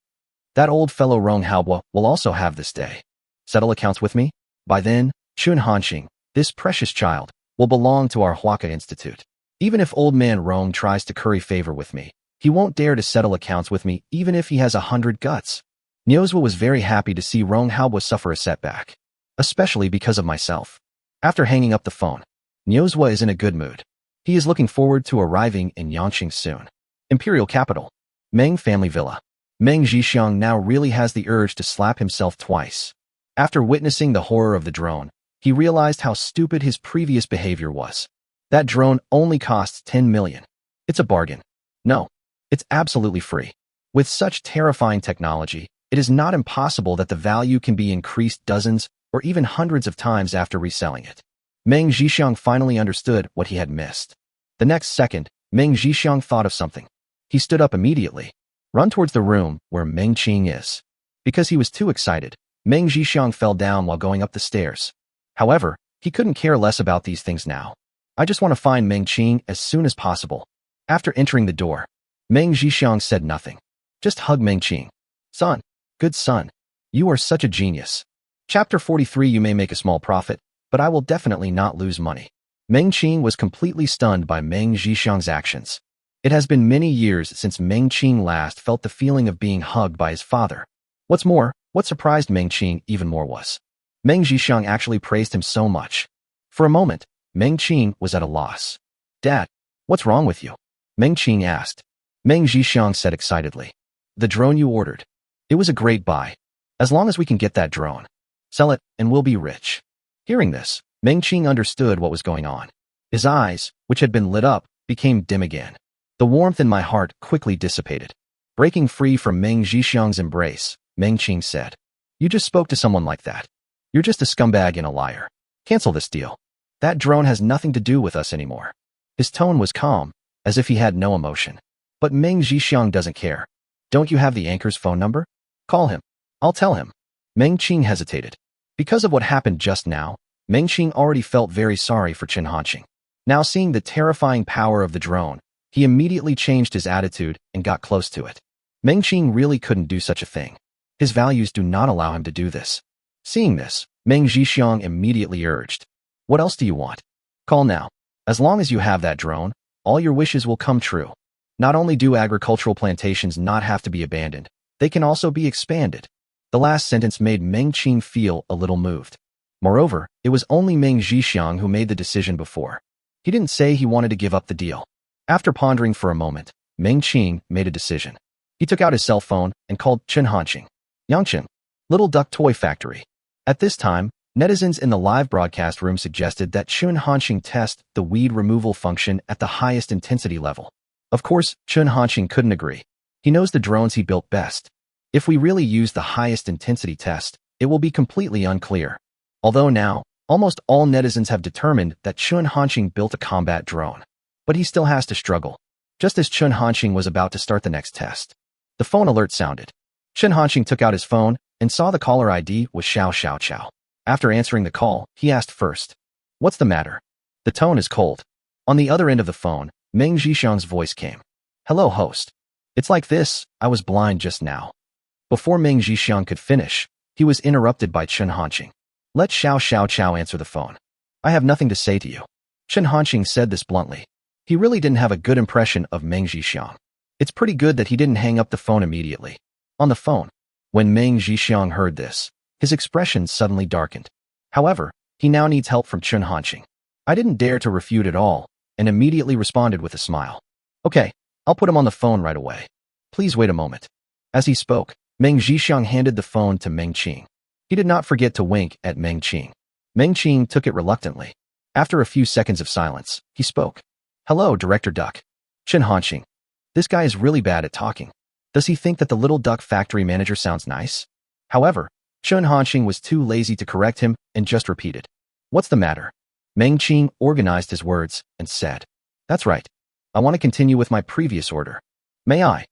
That old fellow Rong Haobo will also have this day. Settle accounts with me? By then, Chen Hanxing, this precious child, will belong to our Huaca Institute. Even if old man Rong tries to curry favor with me, he won't dare to settle accounts with me even if he has 100 guts." Niuzhua was very happy to see Rong Haobo suffer a setback, especially because of myself. After hanging up the phone, Niuzhua is in a good mood. He is looking forward to arriving in Yangcheng soon. Imperial capital. Meng family villa. Meng Zhixiang now really has the urge to slap himself twice. After witnessing the horror of the drone, he realized how stupid his previous behavior was. That drone only costs 10 million. It's a bargain. No, it's absolutely free. With such terrifying technology, It is not impossible that the value can be increased dozens or even hundreds of times after reselling it. Meng Zhixiang finally understood what he had missed. The next second, Meng Zhixiang thought of something. He stood up immediately, run towards the room where Meng Qing is. Because he was too excited, Meng Zhixiang fell down while going up the stairs. However, he couldn't care less about these things now. I just want to find Meng Qing as soon as possible. After entering the door, Meng Zhixiang said nothing. Just hug Meng Qing. Son, good son. You are such a genius. Chapter 43. You may make a small profit, but I will definitely not lose money. Meng Qing was completely stunned by Meng Zhixiang's actions. It has been many years since Meng Qing last felt the feeling of being hugged by his father. What's more, what surprised Meng Qing even more was Meng Zhixiang actually praised him so much. For a moment, Meng Qing was at a loss. Dad, what's wrong with you? Meng Qing asked. Meng Zhixiang said excitedly. The drone you ordered. It was a great buy. As long as we can get that drone. Sell it, and we'll be rich. Hearing this, Meng Qing understood what was going on. His eyes, which had been lit up, became dim again. The warmth in my heart quickly dissipated. Breaking free from Meng Zhixiang's embrace, Meng Qing said, You just spoke to someone like that. You're just a scumbag and a liar. Cancel this deal. That drone has nothing to do with us anymore. His tone was calm, as if he had no emotion. But Meng Zhixiang doesn't care. Don't you have the anchor's phone number? Call him. I'll tell him. Meng Qing hesitated. Because of what happened just now, Meng Qing already felt very sorry for Chen Hanqing. Now seeing the terrifying power of the drone, he immediately changed his attitude and got close to it. Meng Qing really couldn't do such a thing. His values do not allow him to do this. Seeing this, Meng Zhixiang immediately urged, What else do you want? Call now. As long as you have that drone, all your wishes will come true. Not only do agricultural plantations not have to be abandoned, they can also be expanded. The last sentence made Meng Qing feel a little moved. Moreover, it was only Meng Zhixiang who made the decision before. He didn't say he wanted to give up the deal. After pondering for a moment, Meng Qing made a decision. He took out his cell phone and called Chen Hanqing. Yangchen, Little Duck Toy Factory. At this time, netizens in the live broadcast room suggested that Chen Hanqing test the weed removal function at the highest intensity level. Of course, Chen Hanqing couldn't agree. He knows the drones he built best. If we really use the highest intensity test, it will be completely unclear. Although now, almost all netizens have determined that Chen Hanqing built a combat drone. But he still has to struggle. Just as Chen Hanqing was about to start the next test, the phone alert sounded. Chen Hanqing took out his phone and saw the caller ID was Xiao Xiao Xiao. After answering the call, he asked first, What's the matter? The tone is cold. On the other end of the phone, Meng Zhixiang's voice came. Hello, host. It's like this, I was blind just now. Before Meng Zhixiang could finish, he was interrupted by Chen Hanqing. Let Xiao Xiao Xiao answer the phone. I have nothing to say to you. Chen Hanqing said this bluntly. He really didn't have a good impression of Meng Zhixiang. It's pretty good that he didn't hang up the phone immediately. On the phone, when Meng Zhixiang heard this, his expression suddenly darkened. However, he now needs help from Chen Hanqing. I didn't dare to refute at all, and immediately responded with a smile. Okay, I'll put him on the phone right away. Please wait a moment. As he spoke, Meng Zhixiang handed the phone to Meng Qing. He did not forget to wink at Meng Qing. Meng Qing took it reluctantly. After a few seconds of silence, he spoke. Hello, Director Duck. Chen Hanqing. This guy is really bad at talking. Does he think that the little duck factory manager sounds nice? However, Chen Hanqing was too lazy to correct him and just repeated. What's the matter? Meng Qing organized his words and said. That's right. I want to continue with my previous order. May I?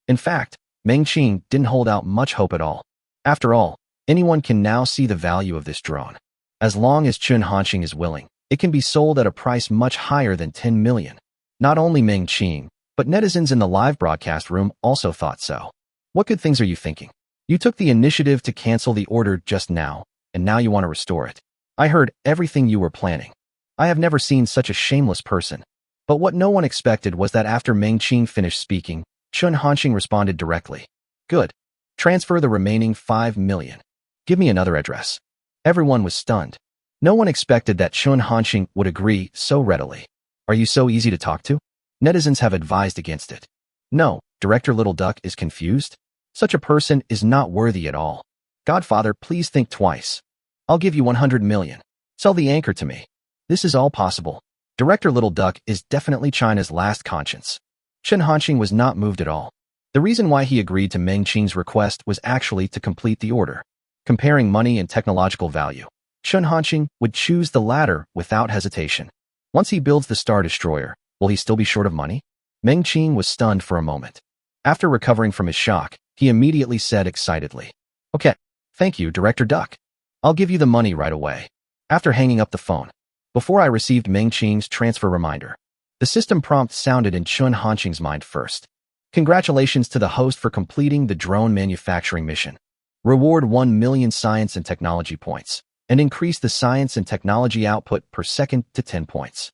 In fact, Meng Qing didn't hold out much hope at all. After all, anyone can now see the value of this drone. As long as Chen Hanqing is willing, it can be sold at a price much higher than 10 million. Not only Meng Qing, but netizens in the live broadcast room also thought so. What good things are you thinking? You took the initiative to cancel the order just now, and now you want to restore it. I heard everything you were planning. I have never seen such a shameless person. But what no one expected was that after Meng Qing finished speaking, Chen Hanqing responded directly. Good. Transfer the remaining 5 million. Give me another address. Everyone was stunned. No one expected that Chen Hanqing would agree so readily. Are you so easy to talk to? Netizens have advised against it. No, Director Little Duck is confused. Such a person is not worthy at all. Godfather, please think twice. I'll give you 100 million. Sell the anchor to me. This is all possible. Director Little Duck is definitely China's last conscience. Chen Hanqing was not moved at all. The reason why he agreed to Meng Qing's request was actually to complete the order. Comparing money and technological value, Chen Hanqing would choose the latter without hesitation. Once he builds the Star Destroyer, will he still be short of money? Meng Qing was stunned for a moment. After recovering from his shock, he immediately said excitedly, "Okay, thank you, Director Duck. I'll give you the money right away." After hanging up the phone, before I received Meng Qing's transfer reminder, the system prompt sounded in Chen Hanqing's mind first. Congratulations to the host for completing the drone manufacturing mission. Reward 1 million science and technology points, and increase the science and technology output per second to 10 points.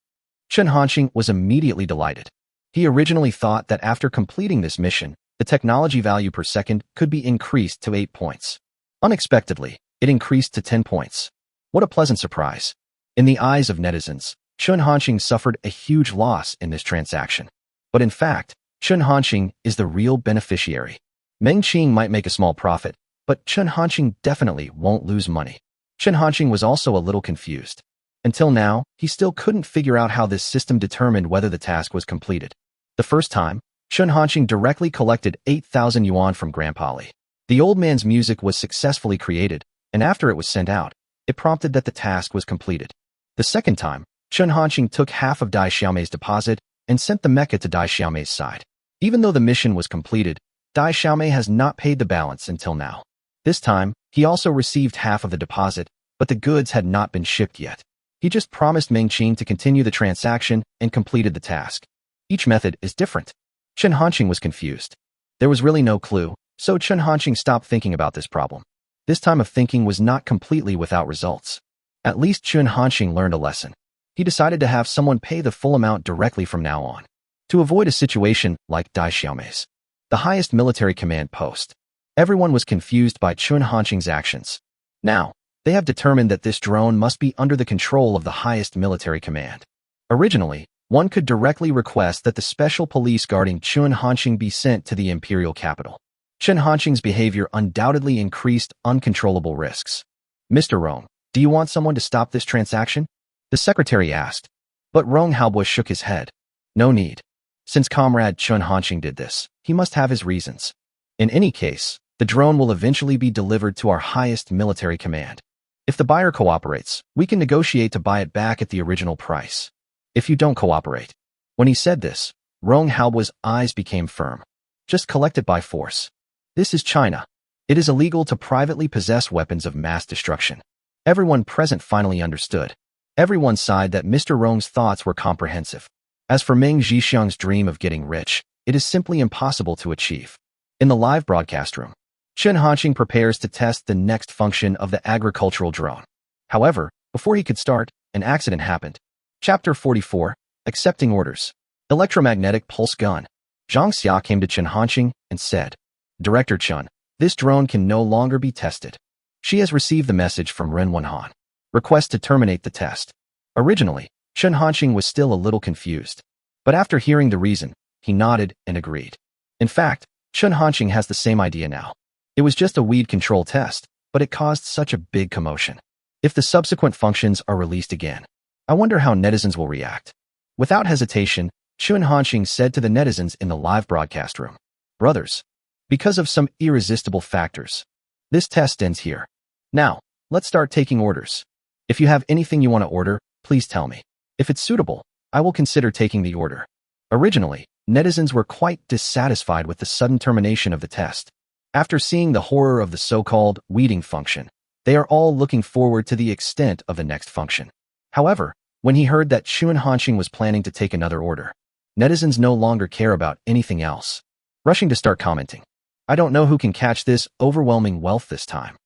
Chen Hanqing was immediately delighted. He originally thought that after completing this mission, the technology value per second could be increased to 8 points. Unexpectedly, it increased to 10 points. What a pleasant surprise. In the eyes of netizens, Chen Hanqing suffered a huge loss in this transaction. But in fact, Chen Hanqing is the real beneficiary. Meng Qing might make a small profit, but Chen Hanqing definitely won't lose money. Chen Hanqing was also a little confused. Until now, he still couldn't figure out how this system determined whether the task was completed. The first time, Chen Hanqing directly collected 8,000 yuan from Grandpa Li. The old man's music was successfully created, and after it was sent out, it prompted that the task was completed. The second time, Chen Hanqing took half of Dai Xiaomei's deposit and sent the mecha to Dai Xiaomei's side. Even though the mission was completed, Dai Xiaomei has not paid the balance until now. This time, he also received half of the deposit, but the goods had not been shipped yet. He just promised Meng Qing to continue the transaction and completed the task. Each method is different. Chen Hanqing was confused. There was really no clue, so Chen Hanqing stopped thinking about this problem. This time of thinking was not completely without results. At least Chen Hanqing learned a lesson. He decided to have someone pay the full amount directly from now on, to avoid a situation like Dai Xiaomei's, the highest military command post. Everyone was confused by Chen Hanqing's actions. Now, they have determined that this drone must be under the control of the highest military command. Originally, one could directly request that the special police guarding Chen Hanqing be sent to the imperial capital. Chen Hanqing's behavior undoubtedly increased uncontrollable risks. "Mr. Rong, do you want someone to stop this transaction?" the secretary asked. But Rong Haobo shook his head. "No need. Since Comrade Chen Hanqing did this, he must have his reasons. In any case, the drone will eventually be delivered to our highest military command. If the buyer cooperates, we can negotiate to buy it back at the original price. If you don't cooperate." When he said this, Rong Haobo's eyes became firm. "Just collect it by force. This is China. It is illegal to privately possess weapons of mass destruction." Everyone present finally understood. Everyone sighed that Mr. Rong's thoughts were comprehensive. As for Meng Zhixiang's dream of getting rich, it is simply impossible to achieve. In the live broadcast room, Chen Hanqing prepares to test the next function of the agricultural drone. However, before he could start, an accident happened. Chapter 44, Accepting Orders. Electromagnetic Pulse Gun. Zhang Xia came to Chen Hanqing and said, "Director Chen, this drone can no longer be tested. She has received the message from Ren Wenhan. Request to terminate the test." Originally, Chen Hanqing was still a little confused. But after hearing the reason, he nodded and agreed. In fact, Chen Hanqing has the same idea now. It was just a weed control test, but it caused such a big commotion. If the subsequent functions are released again, I wonder how netizens will react. Without hesitation, Chen Hanqing said to the netizens in the live broadcast room, "Brothers, because of some irresistible factors, this test ends here. Now, let's start taking orders. If you have anything you want to order, please tell me. If it's suitable, I will consider taking the order." Originally, netizens were quite dissatisfied with the sudden termination of the test. After seeing the horror of the so-called weeding function, they are all looking forward to the extent of the next function. However, when he heard that Chen Hanqing was planning to take another order, netizens no longer care about anything else, rushing to start commenting. "I don't know who can catch this overwhelming wealth this time.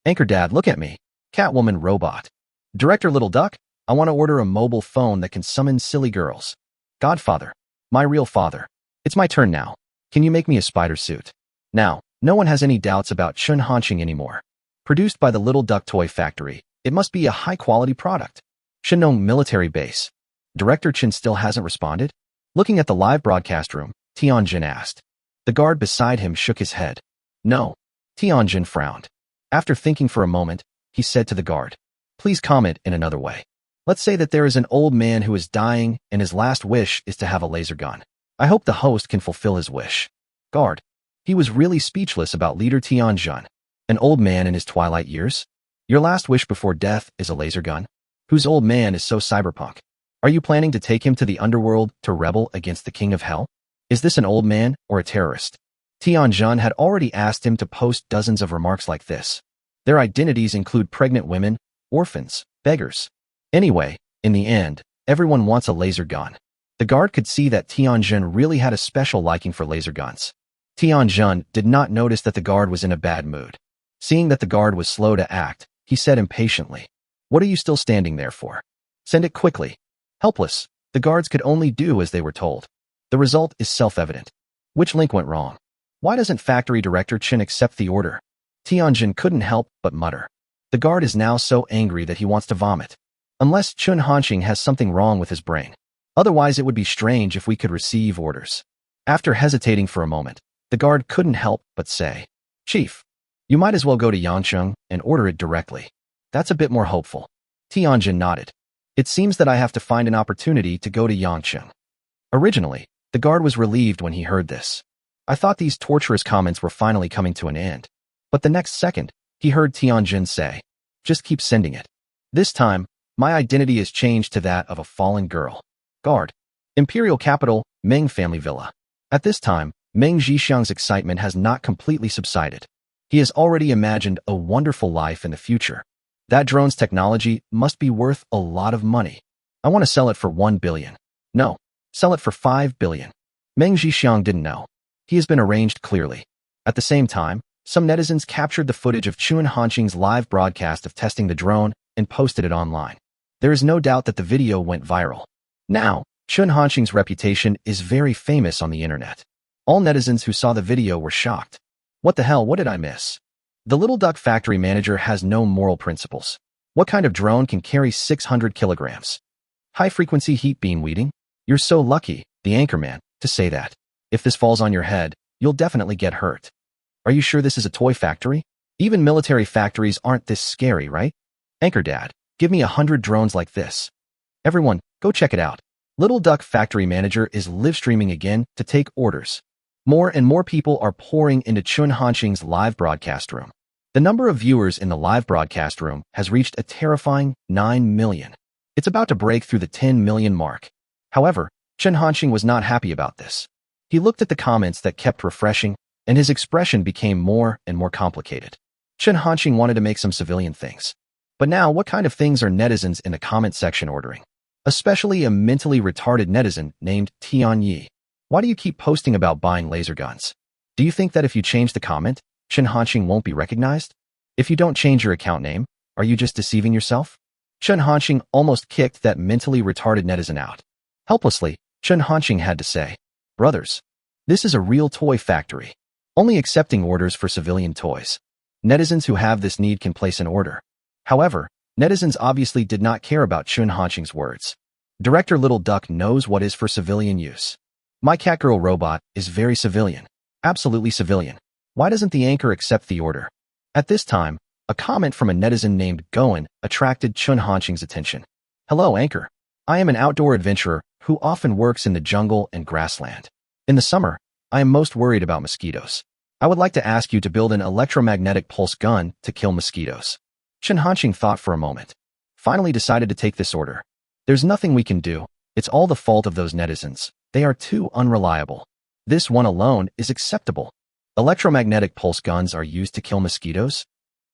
Anchor Dad, look at me. Catwoman robot. Director Little Duck, I want to order a mobile phone that can summon silly girls. Godfather, my real father. It's my turn now. Can you make me a spider suit?" Now, no one has any doubts about Chen Hanqing anymore. Produced by the Little Duck Toy Factory, it must be a high-quality product. Shenong Military Base. Director Chen still hasn't responded? Looking at the live broadcast room, Tianjin asked. The guard beside him shook his head. "No." Tianjin frowned. After thinking for a moment, he said to the guard, "Please comment in another way. Let's say that there is an old man who is dying and his last wish is to have a laser gun. I hope the host can fulfill his wish." Guard, He was really speechless about leader Tianjun, an old man in his twilight years. Your last wish before death is a laser gun? Whose old man is so cyberpunk? Are you planning to take him to the underworld to rebel against the king of hell? Is this an old man or a terrorist? Tianjun had already asked him to post dozens of remarks like this. Their identities include pregnant women, orphans, beggars. Anyway, in the end, everyone wants a laser gun. The guard could see that Tianjun really had a special liking for laser guns. Tianjun did not notice that the guard was in a bad mood. Seeing that the guard was slow to act, he said impatiently, "What are you still standing there for? Send it quickly." Helpless, the guards could only do as they were told. The result is self-evident. Which link went wrong? Why doesn't Factory Director Chen accept the order? Tianjun couldn't help but mutter. The guard is now so angry that he wants to vomit. Unless Chun Hanqing has something wrong with his brain. Otherwise, it would be strange if we could receive orders. After hesitating for a moment, the guard couldn't help but say, "Chief, you might as well go to Yangcheng and order it directly. That's a bit more hopeful." Tianjun nodded. "It seems that I have to find an opportunity to go to Yangcheng." Originally, the guard was relieved when he heard this. I thought these torturous comments were finally coming to an end. But the next second, he heard Tianjun say, "Just keep sending it. This time, my identity is changed to that of a fallen girl." Guard. Imperial capital, Meng family villa. At this time, Meng Zhixiang's excitement has not completely subsided. He has already imagined a wonderful life in the future. That drone's technology must be worth a lot of money. I want to sell it for 1 billion. No, sell it for 5 billion. Meng Zhixiang didn't know. He has been arranged clearly. At the same time, some netizens captured the footage of Chun Hanqing's live broadcast of testing the drone and posted it online. There is no doubt that the video went viral. Now, Chun Hanqing's reputation is very famous on the internet. All netizens who saw the video were shocked. What the hell, what did I miss? The Little Duck factory manager has no moral principles. What kind of drone can carry 600 kilograms? High-frequency heat beam weeding? You're so lucky, the anchorman, to say that. If this falls on your head, you'll definitely get hurt. Are you sure this is a toy factory? Even military factories aren't this scary, right? Anchor Dad, give me 100 drones like this. Everyone, go check it out. Little Duck factory manager is live streaming again to take orders. More and more people are pouring into Chun Hanqing's live broadcast room. The number of viewers in the live broadcast room has reached a terrifying 9 million. It's about to break through the 10 million mark. However, Chun Hanqing was not happy about this. He looked at the comments that kept refreshing, and his expression became more and more complicated. Chun Hanqing wanted to make some civilian things. But now, what kind of things are netizens in the comment section ordering? Especially a mentally retarded netizen named Tian Yi. Why do you keep posting about buying laser guns? Do you think that if you change the comment, Chun Hanqing won't be recognized? If you don't change your account name, are you just deceiving yourself? Chun Hanqing almost kicked that mentally retarded netizen out. Helplessly, Chun Hanqing had to say, "Brothers, this is a real toy factory. Only accepting orders for civilian toys. Netizens who have this need can place an order." However, netizens obviously did not care about Chun Hanqing's words. Director Little Duck knows what is for civilian use. My Catgirl robot is very civilian. Absolutely civilian. Why doesn't the anchor accept the order? At this time, a comment from a netizen named Goen attracted Chun Hanqing's attention. "Hello, anchor. I am an outdoor adventurer who often works in the jungle and grassland. In the summer, I am most worried about mosquitoes. I would like to ask you to build an electromagnetic pulse gun to kill mosquitoes." Chun Hanqing thought for a moment. Finally decided to take this order. There's nothing we can do. It's all the fault of those netizens. They are too unreliable. This one alone is acceptable. Electromagnetic pulse guns are used to kill mosquitoes?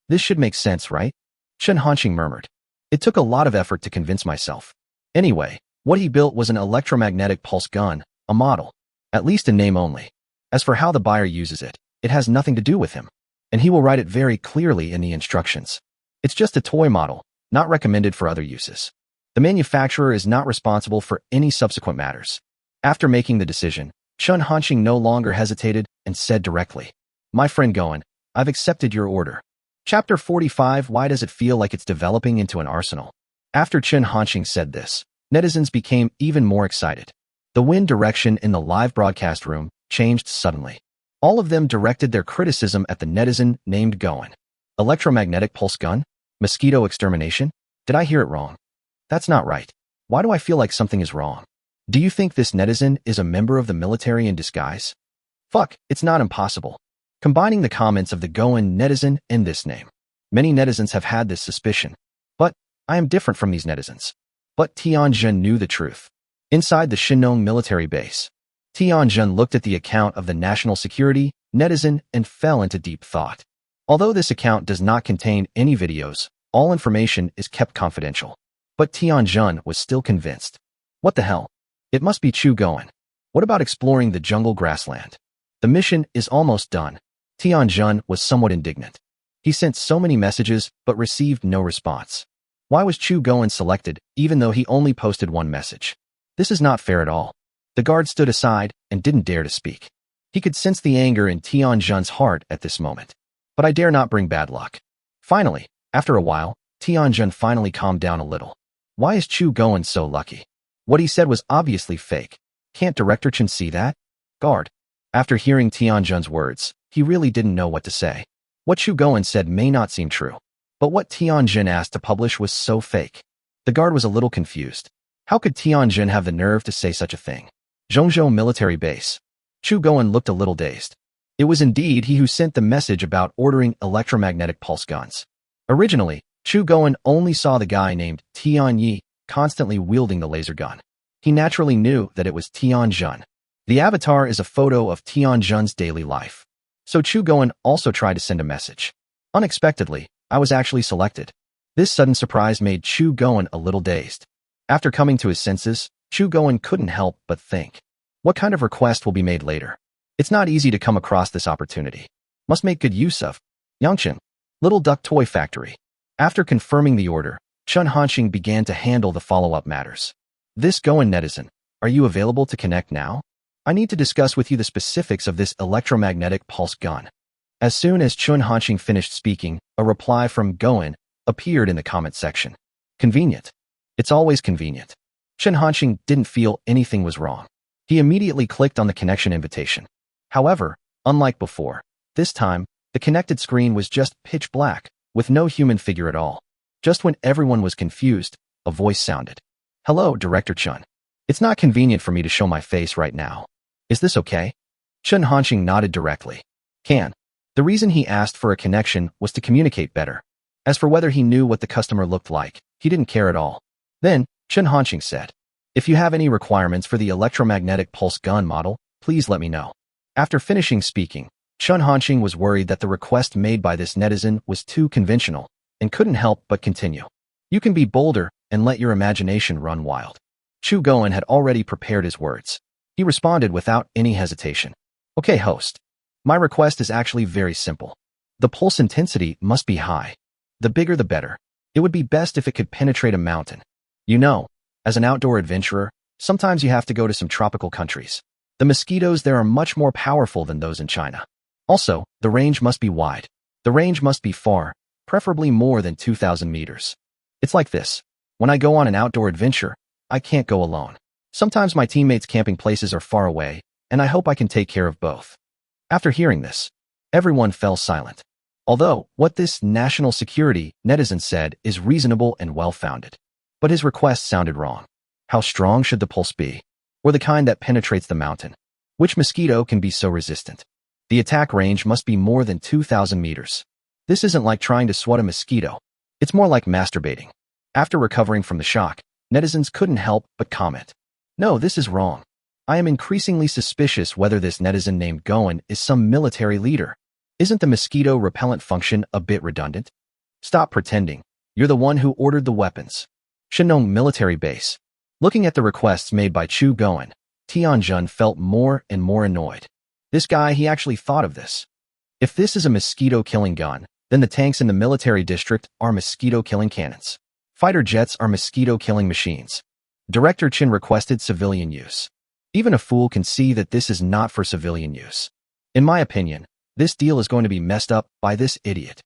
This should make sense, right? Chun Hanqing murmured. It took a lot of effort to convince myself. Anyway, what he built was an electromagnetic pulse gun, a model. At least in name only. As for how the buyer uses it, it has nothing to do with him. And he will write it very clearly in the instructions. It's just a toy model, not recommended for other uses. The manufacturer is not responsible for any subsequent matters. After making the decision, Chun Hanqing no longer hesitated and said directly, "My friend Goen, I've accepted your order." Chapter 45. Why does it feel like it's developing into an arsenal? After Chun Hanqing said this, netizens became even more excited. The wind direction in the live broadcast room changed suddenly. All of them directed their criticism at the netizen named Goen. Electromagnetic pulse gun? Mosquito extermination? Did I hear it wrong? That's not right. Why do I feel like something is wrong? Do you think this netizen is a member of the military in disguise? Fuck, it's not impossible. Combining the comments of the Goan netizen and this name. Many netizens have had this suspicion. But I am different from these netizens. But Tianjin knew the truth. Inside the Shinong military base, Tianjin looked at the account of the national security netizen and fell into deep thought. Although this account does not contain any videos, all information is kept confidential. But Tianjin was still convinced. What the hell? It must be Chu Goan. What about exploring the jungle grassland? The mission is almost done. Tianjin was somewhat indignant. He sent so many messages but received no response. Why was Chu Goan selected even though he only posted one message? This is not fair at all. The guard stood aside and didn't dare to speak. He could sense the anger in Tianjin's heart at this moment. But I dare not bring bad luck. Finally, after a while, Tianjin finally calmed down a little. Why is Chu Goan so lucky? What he said was obviously fake. Can't Director Chen see that? Guard. After hearing Tianjin's words, he really didn't know what to say. What Chu Goan said may not seem true. But what Tianjin asked to publish was so fake. The guard was a little confused. How could Tianjin have the nerve to say such a thing? Zhongzhou military base. Chu Goan looked a little dazed. It was indeed he who sent the message about ordering electromagnetic pulse guns. Originally, Chu Goan only saw the guy named Tian Yi constantly wielding the laser gun. He naturally knew that it was Tianjin. The avatar is a photo of Tianjin's daily life. So Chu Goan also tried to send a message. Unexpectedly, I was actually selected. This sudden surprise made Chu Goan a little dazed. After coming to his senses, Chu Goan couldn't help but think. What kind of request will be made later? It's not easy to come across this opportunity. Must make good use of. Yangqing, Little Duck Toy Factory. After confirming the order, Chen Hanxing began to handle the follow-up matters. This Goan netizen, are you available to connect now? I need to discuss with you the specifics of this electromagnetic pulse gun. As soon as Chen Hanxing finished speaking, a reply from Goan appeared in the comment section. Convenient. It's always convenient. Chen Hanxing didn't feel anything was wrong. He immediately clicked on the connection invitation. However, unlike before, this time, the connected screen was just pitch black, with no human figure at all. Just when everyone was confused, a voice sounded. Hello, Director Chen. It's not convenient for me to show my face right now. Is this okay? Chen Hanxing nodded directly. Can. The reason he asked for a connection was to communicate better. As for whether he knew what the customer looked like, he didn't care at all. Then, Chen Hanxing said, if you have any requirements for the electromagnetic pulse gun model, please let me know. After finishing speaking, Chen Hanxing was worried that the request made by this netizen was too conventional and couldn't help but continue. You can be bolder and let your imagination run wild. Chu Goan had already prepared his words. He responded without any hesitation. Okay, host. My request is actually very simple. The pulse intensity must be high. The bigger the better. It would be best if it could penetrate a mountain. You know, as an outdoor adventurer, sometimes you have to go to some tropical countries. The mosquitoes there are much more powerful than those in China. Also, the range must be wide. The range must be far, preferably more than 2,000 meters. It's like this. When I go on an outdoor adventure, I can't go alone. Sometimes my teammates' camping places are far away, and I hope I can take care of both. After hearing this, everyone fell silent. Although, what this national security netizen said is reasonable and well-founded. But his request sounded wrong. How strong should the pulse be? Or the kind that penetrates the mountain? Which mosquito can be so resistant? The attack range must be more than 2,000 meters. This isn't like trying to swat a mosquito. It's more like masturbating. After recovering from the shock, netizens couldn't help but comment. No, this is wrong. I am increasingly suspicious whether this netizen named Goan is some military leader. Isn't the mosquito repellent function a bit redundant? Stop pretending. You're the one who ordered the weapons. Shinong military base. Looking at the requests made by Chu Goan, Tianjin felt more and more annoyed. This guy, he actually thought of this. If this is a mosquito-killing gun, then the tanks in the military district are mosquito-killing cannons. Fighter jets are mosquito-killing machines. Director Chen requested civilian use. Even a fool can see that this is not for civilian use. In my opinion, this deal is going to be messed up by this idiot.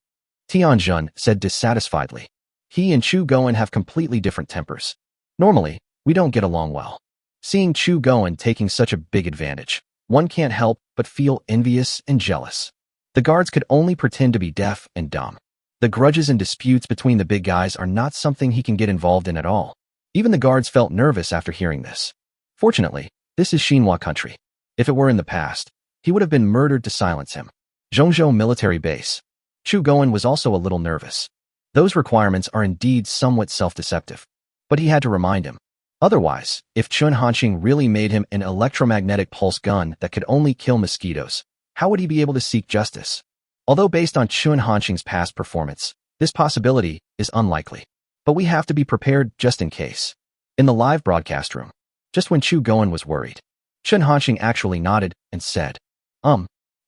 Tianjin said dissatisfiedly. He and Chu Goan have completely different tempers. Normally, we don't get along well. Seeing Chu Goan taking such a big advantage, one can't help but feel envious and jealous. The guards could only pretend to be deaf and dumb. The grudges and disputes between the big guys are not something he can get involved in at all. Even the guards felt nervous after hearing this. Fortunately, this is Xinhua country. If it were in the past, he would have been murdered to silence him. Zhongzhou Military Base. Chu Goen was also a little nervous. Those requirements are indeed somewhat self-deceptive. But he had to remind him. Otherwise, if Chun Hanqing really made him an electromagnetic pulse gun that could only kill mosquitoes, how would he be able to seek justice? Although based on Chun Hanqing's past performance, this possibility is unlikely. But we have to be prepared just in case. In the live broadcast room, just when Chu Goen was worried, Chun Hanqing actually nodded and said,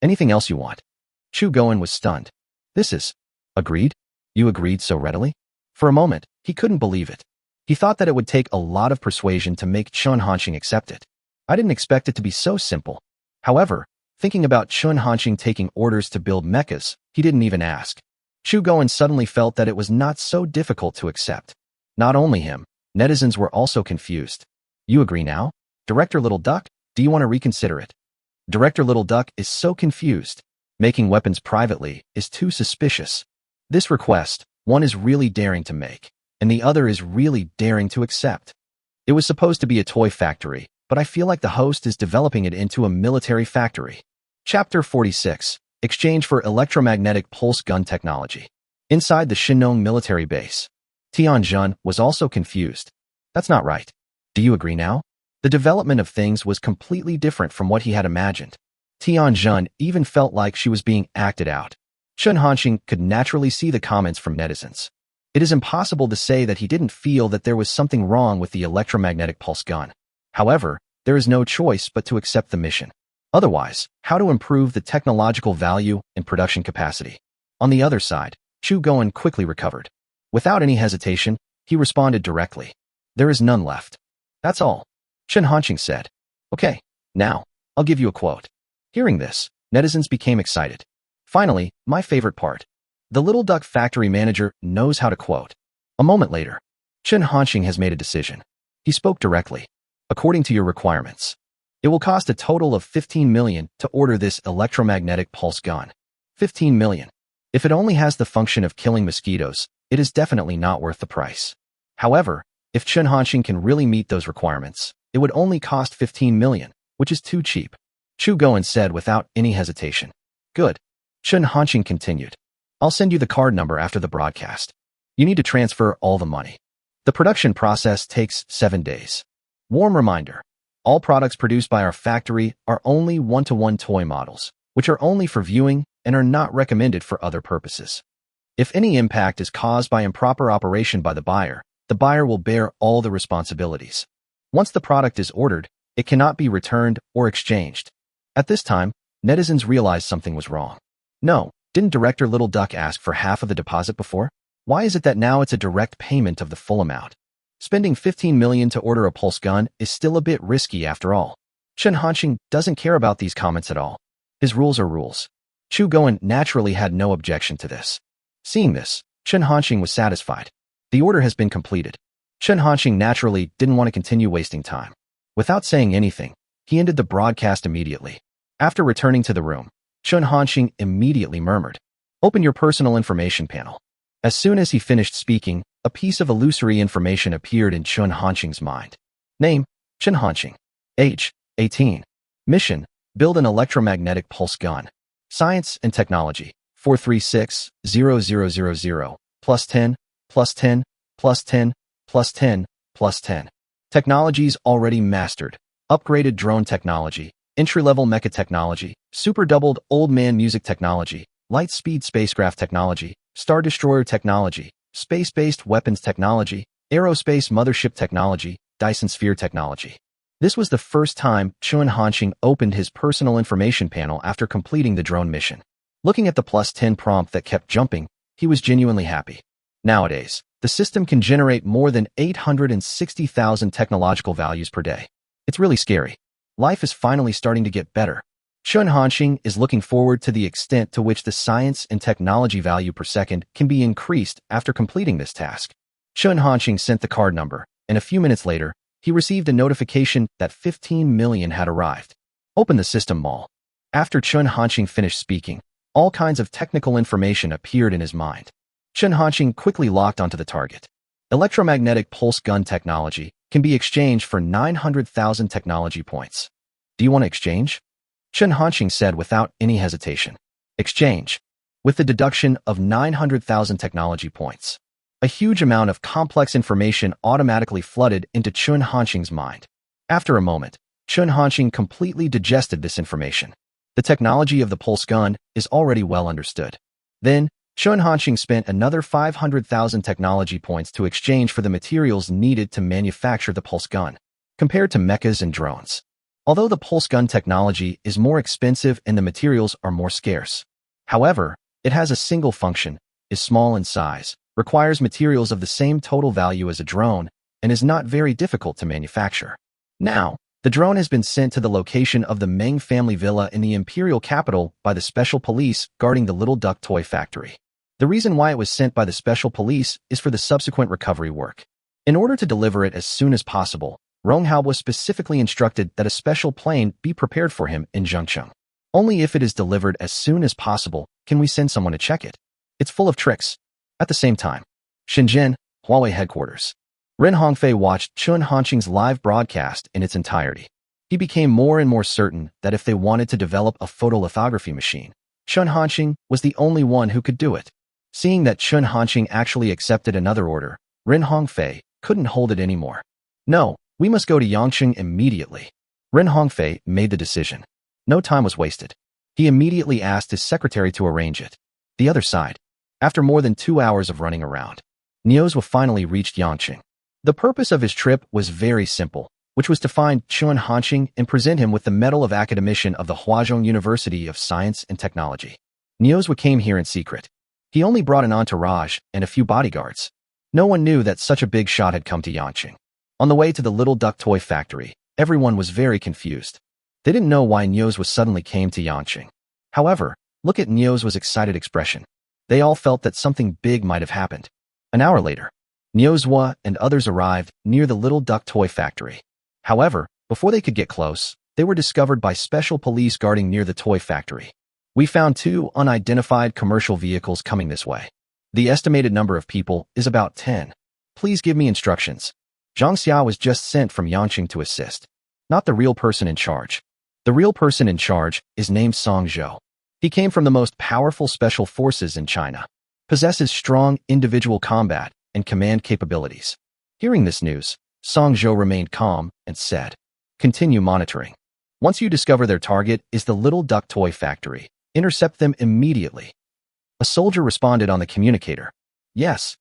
anything else you want? Chu Goen was stunned. This is... Agreed? You agreed so readily? For a moment, he couldn't believe it. He thought that it would take a lot of persuasion to make Chun Hanqing accept it. I didn't expect it to be so simple. However, thinking about Chun Hanqing taking orders to build mechas, he didn't even ask. Chu Goen suddenly felt that it was not so difficult to accept. Not only him, netizens were also confused. You agree now? Director Little Duck, do you want to reconsider it? Director Little Duck is so confused. Making weapons privately is too suspicious. This request, one is really daring to make, and the other is really daring to accept. It was supposed to be a toy factory, but I feel like the host is developing it into a military factory. Chapter 46. Exchange for Electromagnetic Pulse Gun Technology. Inside the Shinong military base, Tianjun was also confused. That's not right. Do you agree now? The development of things was completely different from what he had imagined. Tianjun even felt like she was being acted out. Chun Hanqing could naturally see the comments from netizens. It is impossible to say that he didn't feel that there was something wrong with the electromagnetic pulse gun. However, there is no choice but to accept the mission. Otherwise, how to improve the technological value and production capacity? On the other side, Chu Goen quickly recovered. Without any hesitation, he responded directly. There is none left. That's all. Chun Hanqing said. Okay, now, I'll give you a quote. Hearing this, netizens became excited. Finally, my favorite part. The Little Duck factory manager knows how to quote. A moment later, Chun Hanqing has made a decision. He spoke directly. According to your requirements, it will cost a total of 15 million to order this electromagnetic pulse gun. 15 million. If it only has the function of killing mosquitoes, it is definitely not worth the price. However, if Chun Hanqing can really meet those requirements, it would only cost 15 million, which is too cheap. Chu Goen said without any hesitation. Good. Chun Hanqing continued. I'll send you the card number after the broadcast. You need to transfer all the money. The production process takes 7 days. Warm reminder. All products produced by our factory are only one-to-one toy models, which are only for viewing and are not recommended for other purposes. If any impact is caused by improper operation by the buyer will bear all the responsibilities. Once the product is ordered, it cannot be returned or exchanged. At this time, netizens realized something was wrong. No, didn't Director Little Duck ask for half of the deposit before? Why is it that now it's a direct payment of the full amount? Spending 15 million to order a pulse gun is still a bit risky after all. Chun Hanqing doesn't care about these comments at all. His rules are rules. Chu Goen naturally had no objection to this. Seeing this, Chun Hanqing was satisfied. The order has been completed. Chun Hanqing naturally didn't want to continue wasting time. Without saying anything, he ended the broadcast immediately. After returning to the room, Chun Hanqing immediately murmured, "Open your personal information panel." As soon as he finished speaking, a piece of illusory information appeared in Chun Hanqing's mind. Name, Chun Hanqing. Age, 18. Mission, build an electromagnetic pulse gun. Science and technology, 436-0000, +10, +10, +10, +10, +10. Technologies already mastered. Upgraded drone technology, entry-level mecha technology, super doubled old man music technology, light-speed spacecraft technology, Star Destroyer technology, space-based weapons technology, aerospace mothership technology, Dyson Sphere technology. This was the first time Chun Hanqing opened his personal information panel after completing the drone mission. Looking at the +10 prompt that kept jumping, he was genuinely happy. Nowadays, the system can generate more than 860,000 technological values per day. It's really scary. Life is finally starting to get better. Chun Hanqing is looking forward to the extent to which the science and technology value per second can be increased after completing this task. Chun Hanqing sent the card number, and a few minutes later, he received a notification that 15 million had arrived. Open the system mall. After Chun Hanqing finished speaking, all kinds of technical information appeared in his mind. Chun Hanqing quickly locked onto the target. Electromagnetic pulse gun technology can be exchanged for 900,000 technology points. Do you want to exchange? Chen Hanqing said without any hesitation. Exchange. With the deduction of 900,000 technology points. A huge amount of complex information automatically flooded into Chen Hanqing's mind. After a moment, Chen Hanqing completely digested this information. The technology of the pulse gun is already well understood. Then, Chen Hanqing spent another 500,000 technology points to exchange for the materials needed to manufacture the pulse gun, compared to mechas and drones. Although the pulse gun technology is more expensive and the materials are more scarce. However, it has a single function, is small in size, requires materials of the same total value as a drone, and is not very difficult to manufacture. Now, the drone has been sent to the location of the Meng family villa in the imperial capital by the special police guarding the Little Duck toy factory. The reason why it was sent by the special police is for the subsequent recovery work. In order to deliver it as soon as possible, Ronghao was specifically instructed that a special plane be prepared for him in Zhengcheng. Only if it is delivered as soon as possible can we send someone to check it. It's full of tricks. At the same time, Shenzhen, Huawei headquarters. Ren Hongfei watched Chen Hanqing's live broadcast in its entirety. He became more and more certain that if they wanted to develop a photolithography machine, Chen Hanqing was the only one who could do it. Seeing that Chen Hanqing actually accepted another order, Ren Hongfei couldn't hold it anymore. No, we must go to Yangcheng immediately. Ren Hongfei made the decision. No time was wasted. He immediately asked his secretary to arrange it. The other side. After more than 2 hours of running around, Niuzhwa finally reached Yangcheng. The purpose of his trip was very simple, which was to find Chen Hanqing and present him with the Medal of Academician of the Huazhong University of Science and Technology. Niuzhwa came here in secret. He only brought an entourage and a few bodyguards. No one knew that such a big shot had come to Yangcheng. On the way to the Little Duck toy factory, everyone was very confused. They didn't know why Niuzhwa suddenly came to Yangcheng. However, look at Niuzhwa's excited expression. They all felt that something big might have happened. An hour later, Niuzhwa and others arrived near the Little Duck toy factory. However, before they could get close, they were discovered by special police guarding near the toy factory. We found 2 unidentified commercial vehicles coming this way. The estimated number of people is about 10. Please give me instructions. Zhang Xia was just sent from Yangcheng to assist. Not the real person in charge. The real person in charge is named Song Zhou. He came from the most powerful special forces in China. Possesses strong individual combat and command capabilities. Hearing this news, Song Zhou remained calm and said, "Continue monitoring. Once you discover their target is the Little Duck toy factory, intercept them immediately." A soldier responded on the communicator. Yes.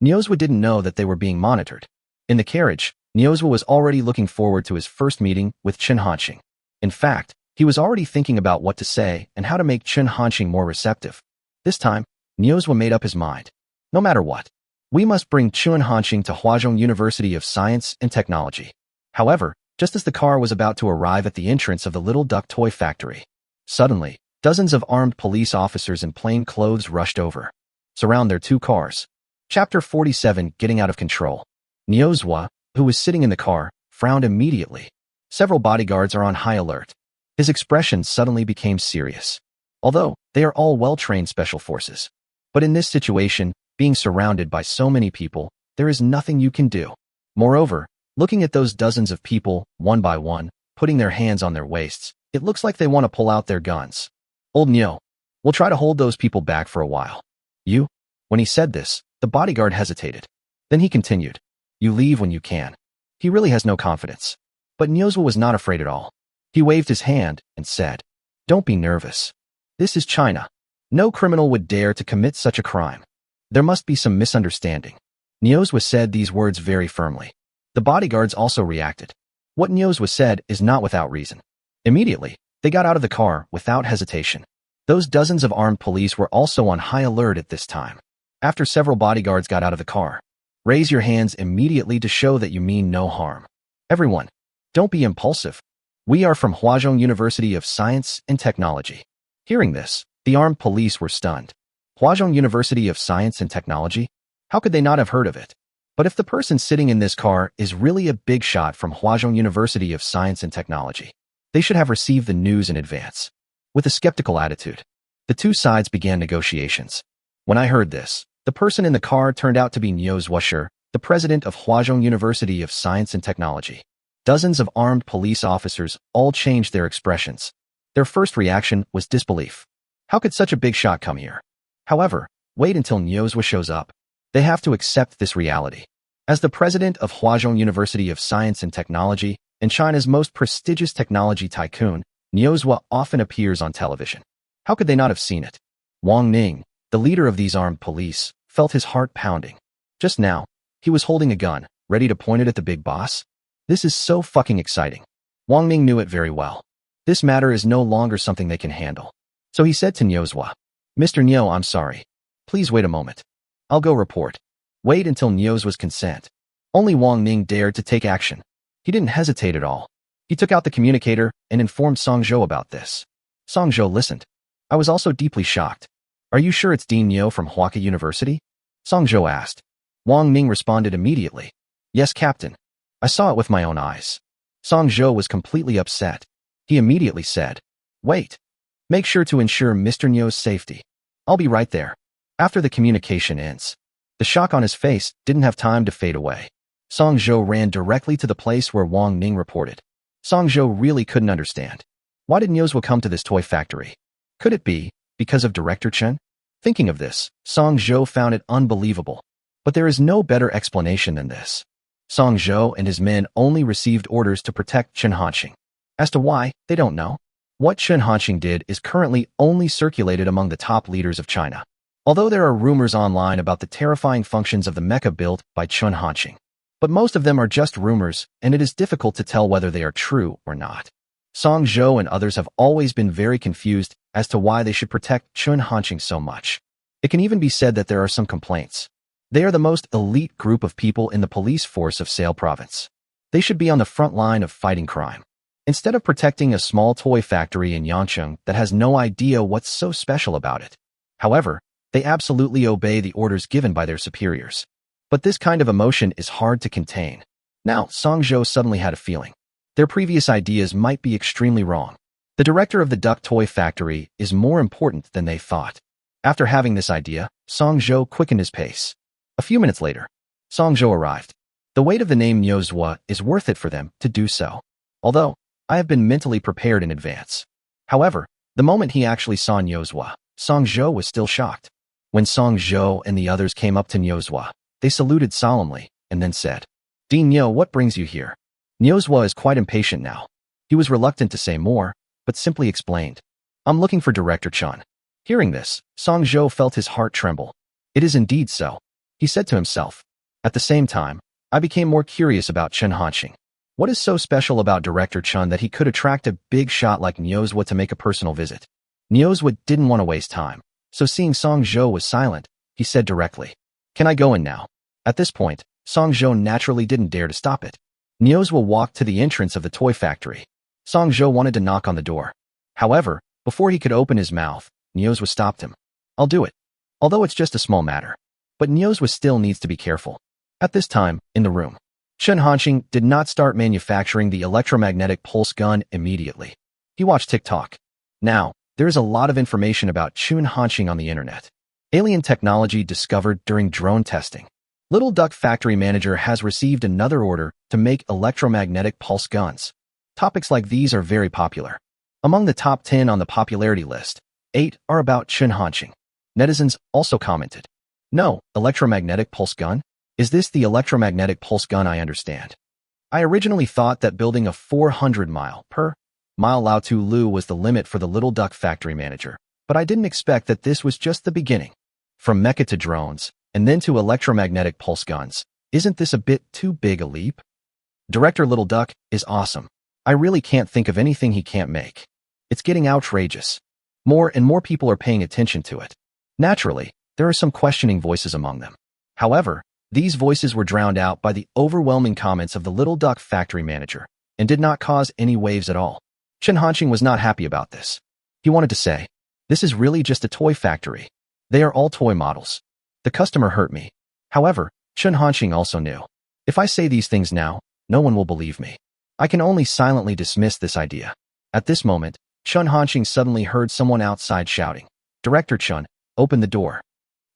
Niuzhwa didn't know that they were being monitored. In the carriage, Niuzhwa was already looking forward to his first meeting with Chen Hanqing. In fact, he was already thinking about what to say and how to make Chen Hanqing more receptive. This time, Niuzhwa made up his mind. No matter what, we must bring Chen Hanqing to Huazhong University of Science and Technology. However, just as the car was about to arrive at the entrance of the Little Duck toy factory, suddenly, dozens of armed police officers in plain clothes rushed over. Surround their 2 cars. Chapter 47, Getting Out of Control. Niuzhwa, who was sitting in the car, frowned immediately. Several bodyguards are on high alert. His expression suddenly became serious. Although, they are all well-trained special forces. But in this situation, being surrounded by so many people, there is nothing you can do. Moreover, looking at those dozens of people, one by one, putting their hands on their waists, it looks like they want to pull out their guns. Old Niu, we'll try to hold those people back for a while. You? When he said this, the bodyguard hesitated. Then he continued. You leave when you can. He really has no confidence. But Niuzhwa was not afraid at all. He waved his hand and said, "Don't be nervous. This is China. No criminal would dare to commit such a crime. There must be some misunderstanding." Niuzhwa said these words very firmly. The bodyguards also reacted. What Niuzhwa said is not without reason. Immediately, they got out of the car without hesitation. Those dozens of armed police were also on high alert at this time. After several bodyguards got out of the car, raise your hands immediately to show that you mean no harm. Everyone, don't be impulsive. We are from Huazhong University of Science and Technology. Hearing this, the armed police were stunned. Huazhong University of Science and Technology? How could they not have heard of it? But if the person sitting in this car is really a big shot from Huazhong University of Science and Technology, they should have received the news in advance. With a skeptical attitude, the 2 sides began negotiations. When I heard this, the person in the car turned out to be Niuzhwa Shi, the president of Huazhong University of Science and Technology. Dozens of armed police officers all changed their expressions. Their first reaction was disbelief. How could such a big shot come here? However, wait until Niuzhwa shows up. They have to accept this reality. As the president of Huazhong University of Science and Technology and China's most prestigious technology tycoon, Niuzhwa often appears on television. How could they not have seen it? Wang Ning, the leader of these armed police, felt his heart pounding. Just now, he was holding a gun, ready to point it at the big boss. This is so fucking exciting. Wang Ning knew it very well. This matter is no longer something they can handle. So he said to Niuzhwa, "Mr. Niu, I'm sorry. Please wait a moment. I'll go report." Wait until Niuzhwa's consent. Only Wang Ning dared to take action. He didn't hesitate at all. He took out the communicator and informed Song Zhou about this. Song Zhou listened. I was also deeply shocked. Are you sure it's Dean Niu from Huaka University? Song Zhou asked. Wang Ning responded immediately. Yes, Captain. I saw it with my own eyes. Song Zhou was completely upset. He immediately said, Wait. Make sure to ensure Mr. Niu's safety. I'll be right there. After the communication ends, the shock on his face didn't have time to fade away. Song Zhou ran directly to the place where Wang Ning reported. Song Zhou really couldn't understand. Why did Niuzhwa come to this toy factory? Could it be because of Director Chen? Thinking of this, Song Zhou found it unbelievable. But there is no better explanation than this. Song Zhou and his men only received orders to protect Chen Hanxing. As to why, they don't know. What Chen Hanxing did is currently only circulated among the top leaders of China. Although there are rumors online about the terrifying functions of the mecha built by Chen Hanxing. But most of them are just rumors, and it is difficult to tell whether they are true or not. Song Zhou and others have always been very confused as to why they should protect Chen Hanxing so much. It can even be said that there are some complaints. They are the most elite group of people in the police force of Sale Province. They should be on the front line of fighting crime. Instead of protecting a small toy factory in Yancheng that has no idea what's so special about it. However, they absolutely obey the orders given by their superiors. But this kind of emotion is hard to contain. Now, Song Zhou suddenly had a feeling. Their previous ideas might be extremely wrong. The director of the duck toy factory is more important than they thought. After having this idea, Song Zhou quickened his pace. A few minutes later, Song Zhou arrived. The weight of the name Niuzhwa is worth it for them to do so. Although, I have been mentally prepared in advance. However, the moment he actually saw Niuzhwa, Song Zhou was still shocked. When Song Zhou and the others came up to Niuzhwa, they saluted solemnly and then said, Dean Niu, what brings you here? Niuzhwa is quite impatient now. He was reluctant to say more, but simply explained, I'm looking for Director Chen. Hearing this, Song Zhou felt his heart tremble. It is indeed so, he said to himself. At the same time, I became more curious about Chen Hanxing. What is so special about Director Chen that he could attract a big shot like Niuzhwa to make a personal visit? Niuzhwa didn't want to waste time, so seeing Song Zhou was silent, he said directly, Can I go in now? At this point, Song Zhou naturally didn't dare to stop it. Niuzhwa walked to the entrance of the toy factory. Song Zhou wanted to knock on the door. However, before he could open his mouth, Niuzhwa stopped him. I'll do it. Although it's just a small matter. But Niuzhwa still needs to be careful. At this time, in the room, Chen Hanxing did not start manufacturing the electromagnetic pulse gun immediately. He watched TikTok. Now, there is a lot of information about Chen Hanxing on the internet. Alien technology discovered during drone testing. Little Duck Factory Manager has received another order to make electromagnetic pulse guns. Topics like these are very popular. Among the top 10 on the popularity list, 8 are about Chen Hanxing. Netizens also commented, No, electromagnetic pulse gun? Is this the electromagnetic pulse gun I understand? I originally thought that building a 400 mile per mile Lao Tu Lu was the limit for the Little Duck Factory Manager, but I didn't expect that this was just the beginning. From mecha to drones, and then to electromagnetic pulse guns, isn't this a bit too big a leap? Director Little Duck is awesome. I really can't think of anything he can't make. It's getting outrageous. More and more people are paying attention to it. Naturally, there are some questioning voices among them. However, these voices were drowned out by the overwhelming comments of the Little Duck Factory Manager and did not cause any waves at all. Chen Hanxing was not happy about this. He wanted to say, This is really just a toy factory. They are all toy models. The customer hurt me. However, Chen Hanxing also knew. If I say these things now, no one will believe me. I can only silently dismiss this idea. At this moment, Chen Hanxing suddenly heard someone outside shouting, Director Chen, open the door.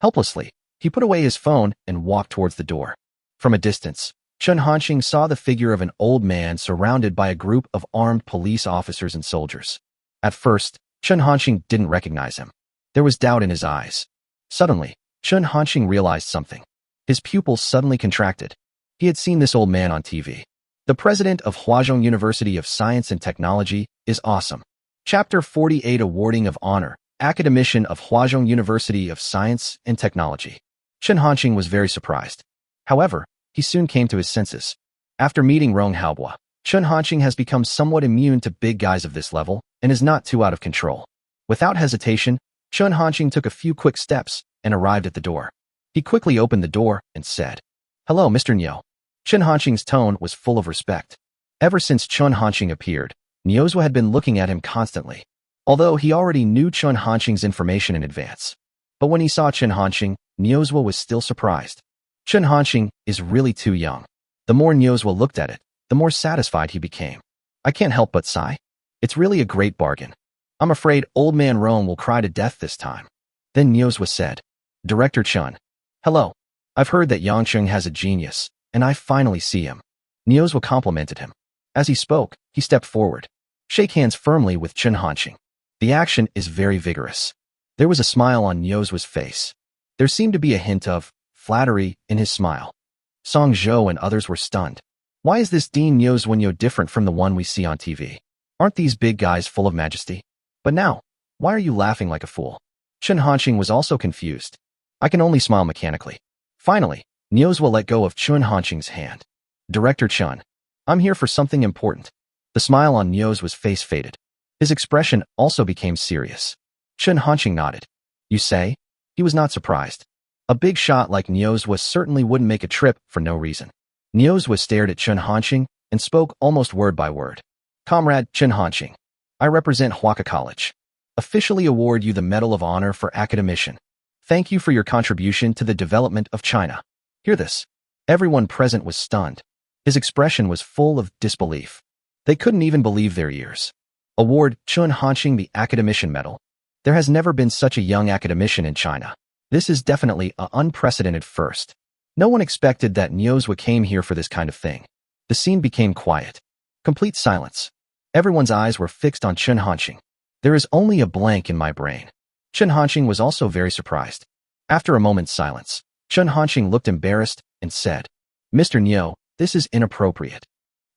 Helplessly, he put away his phone and walked towards the door. From a distance, Chen Hanxing saw the figure of an old man surrounded by a group of armed police officers and soldiers. At first, Chen Hanqing didn't recognize him. There was doubt in his eyes. Suddenly, Chen Hanqing realized something. His pupils suddenly contracted. He had seen this old man on TV. The president of Huazhong University of Science and Technology is awesome. Chapter 48 Awarding of Honor, Academician of Huazhong University of Science and Technology. Chen Hanqing was very surprised. However, he soon came to his senses. After meeting Rong Haobua, Chen Hanqing has become somewhat immune to big guys of this level and is not too out of control. Without hesitation, Chen Hanqing took a few quick steps and arrived at the door. He quickly opened the door and said, "Hello, Mr. Niu." Chen Hanqing's tone was full of respect. Ever since Chen Hanqing appeared, Niuzhua had been looking at him constantly, although he already knew Chen Hanqing's information in advance. But when he saw Chen Hanqing, Niuzhua was still surprised. Chen Hanqing is really too young. The more Niuzhua looked at it, the more satisfied he became. I can't help but sigh. It's really a great bargain. I'm afraid old man Rome will cry to death this time. Then Niuzhua said, "Director Chen. Hello. I've heard that Yangcheng has a genius, and I finally see him." Niuzhua complimented him. As he spoke, he stepped forward. Shake hands firmly with Chen Hanqing. The action is very vigorous. There was a smile on Niuzhua's face. There seemed to be a hint of flattery in his smile. Song Zhou and others were stunned. Why is this Dean Niuzhua different from the one we see on TV? Aren't these big guys full of majesty? But now, why are you laughing like a fool? Chen Hanqing was also confused. I can only smile mechanically. Finally, Niuzhua let go of Chen Hanqing's hand. Director Chen, I'm here for something important. The smile on Niuzhua's face faded. His expression also became serious. Chen Hanqing nodded. You say? He was not surprised. A big shot like Niuzhua certainly wouldn't make a trip for no reason. Niuzhua stared at Chen Hanqing and spoke almost word by word. Comrade Chen Hanqing, I represent Huaca College. Officially award you the Medal of Honor for Academician. Thank you for your contribution to the development of China. Hear this. Everyone present was stunned. His expression was full of disbelief. They couldn't even believe their ears. Award Chen Hanqing the Academician Medal. There has never been such a young academician in China. This is definitely an unprecedented first. No one expected that Niuzhua came here for this kind of thing. The scene became quiet. Complete silence. Everyone's eyes were fixed on Chen Hanqing. There is only a blank in my brain. Chen Hanqing was also very surprised. After a moment's silence, Chen Hanqing looked embarrassed and said, Mr. Niu, this is inappropriate.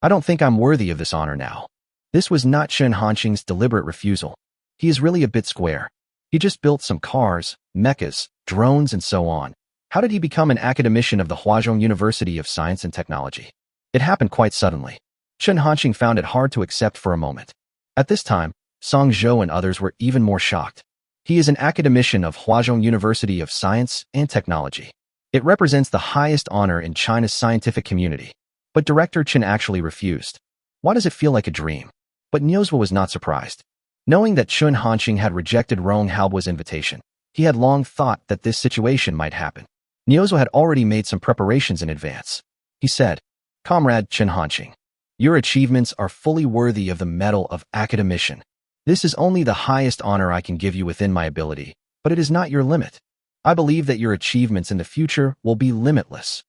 I don't think I'm worthy of this honor now. This was not Chen Hanqing's deliberate refusal. He is really a bit square. He just built some cars, mechas, drones, and so on. How did he become an academician of the Huazhong University of Science and Technology? It happened quite suddenly. Chen Hanqing found it hard to accept for a moment. At this time, Song Zhou and others were even more shocked. He is an academician of Huazhong University of Science and Technology. It represents the highest honor in China's scientific community. But Director Chen actually refused. Why does it feel like a dream? But Niuzhua was not surprised. Knowing that Chen Hanqing had rejected Rong Haobua's invitation, he had long thought that this situation might happen. Niuzhua had already made some preparations in advance. He said, Comrade Chen Hanqing, your achievements are fully worthy of the Medal of Academician. This is only the highest honor I can give you within my ability, but it is not your limit. I believe that your achievements in the future will be limitless.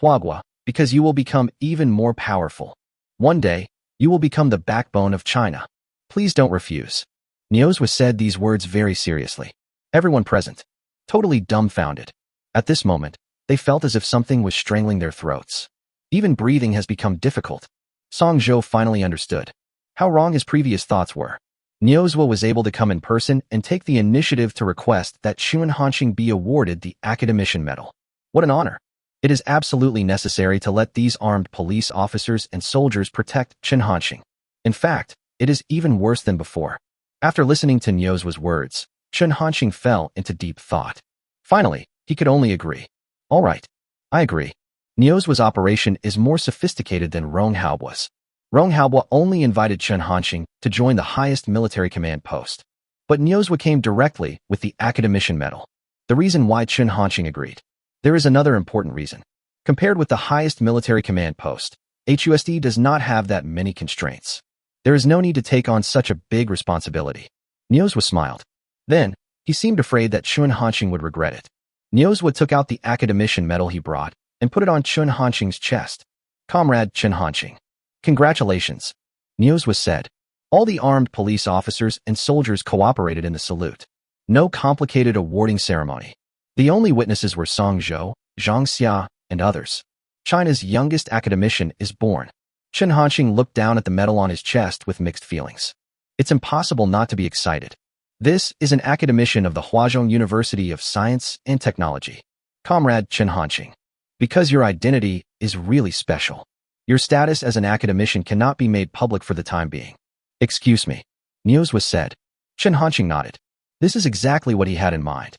Huagua, because you will become even more powerful. One day, you will become the backbone of China. Please don't refuse. Niuzhua said these words very seriously. Everyone present, totally dumbfounded. At this moment, they felt as if something was strangling their throats. Even breathing has become difficult. Song Zhou finally understood how wrong his previous thoughts were. Niuzhua was able to come in person and take the initiative to request that Chen Hanqing be awarded the Academician Medal. What an honor! It is absolutely necessary to let these armed police officers and soldiers protect Chen Hanqing. In fact, it is even worse than before. After listening to Niuzhua's words, Chen Hanqing fell into deep thought. Finally, he could only agree. All right, I agree. Niuzhua's operation is more sophisticated than Rong Haobua's. Rong Haobua only invited Chen Hanqing to join the highest military command post. But Niuzhua came directly with the Academician Medal. The reason why Chen Hanqing agreed. There is another important reason. Compared with the highest military command post, HUSD does not have that many constraints. There is no need to take on such a big responsibility. Niuzhua smiled. Then, he seemed afraid that Chen Hanqing would regret it. Niuzhua took out the Academician Medal he brought and put it on Chen Hanqing's chest. Comrade Chen Hanqing, congratulations, Niuzhua said. All the armed police officers and soldiers cooperated in the salute. No complicated awarding ceremony. The only witnesses were Song Zhou, Zhang Xia, and others. China's youngest academician is born. Chen Hanqing looked down at the medal on his chest with mixed feelings. It's impossible not to be excited. This is an academician of the Huazhong University of Science and Technology. Comrade Chen Hanqing. Because your identity is really special. Your status as an academician cannot be made public for the time being. Excuse me. Niuzhwa said. Chen Hanqing nodded. This is exactly what he had in mind.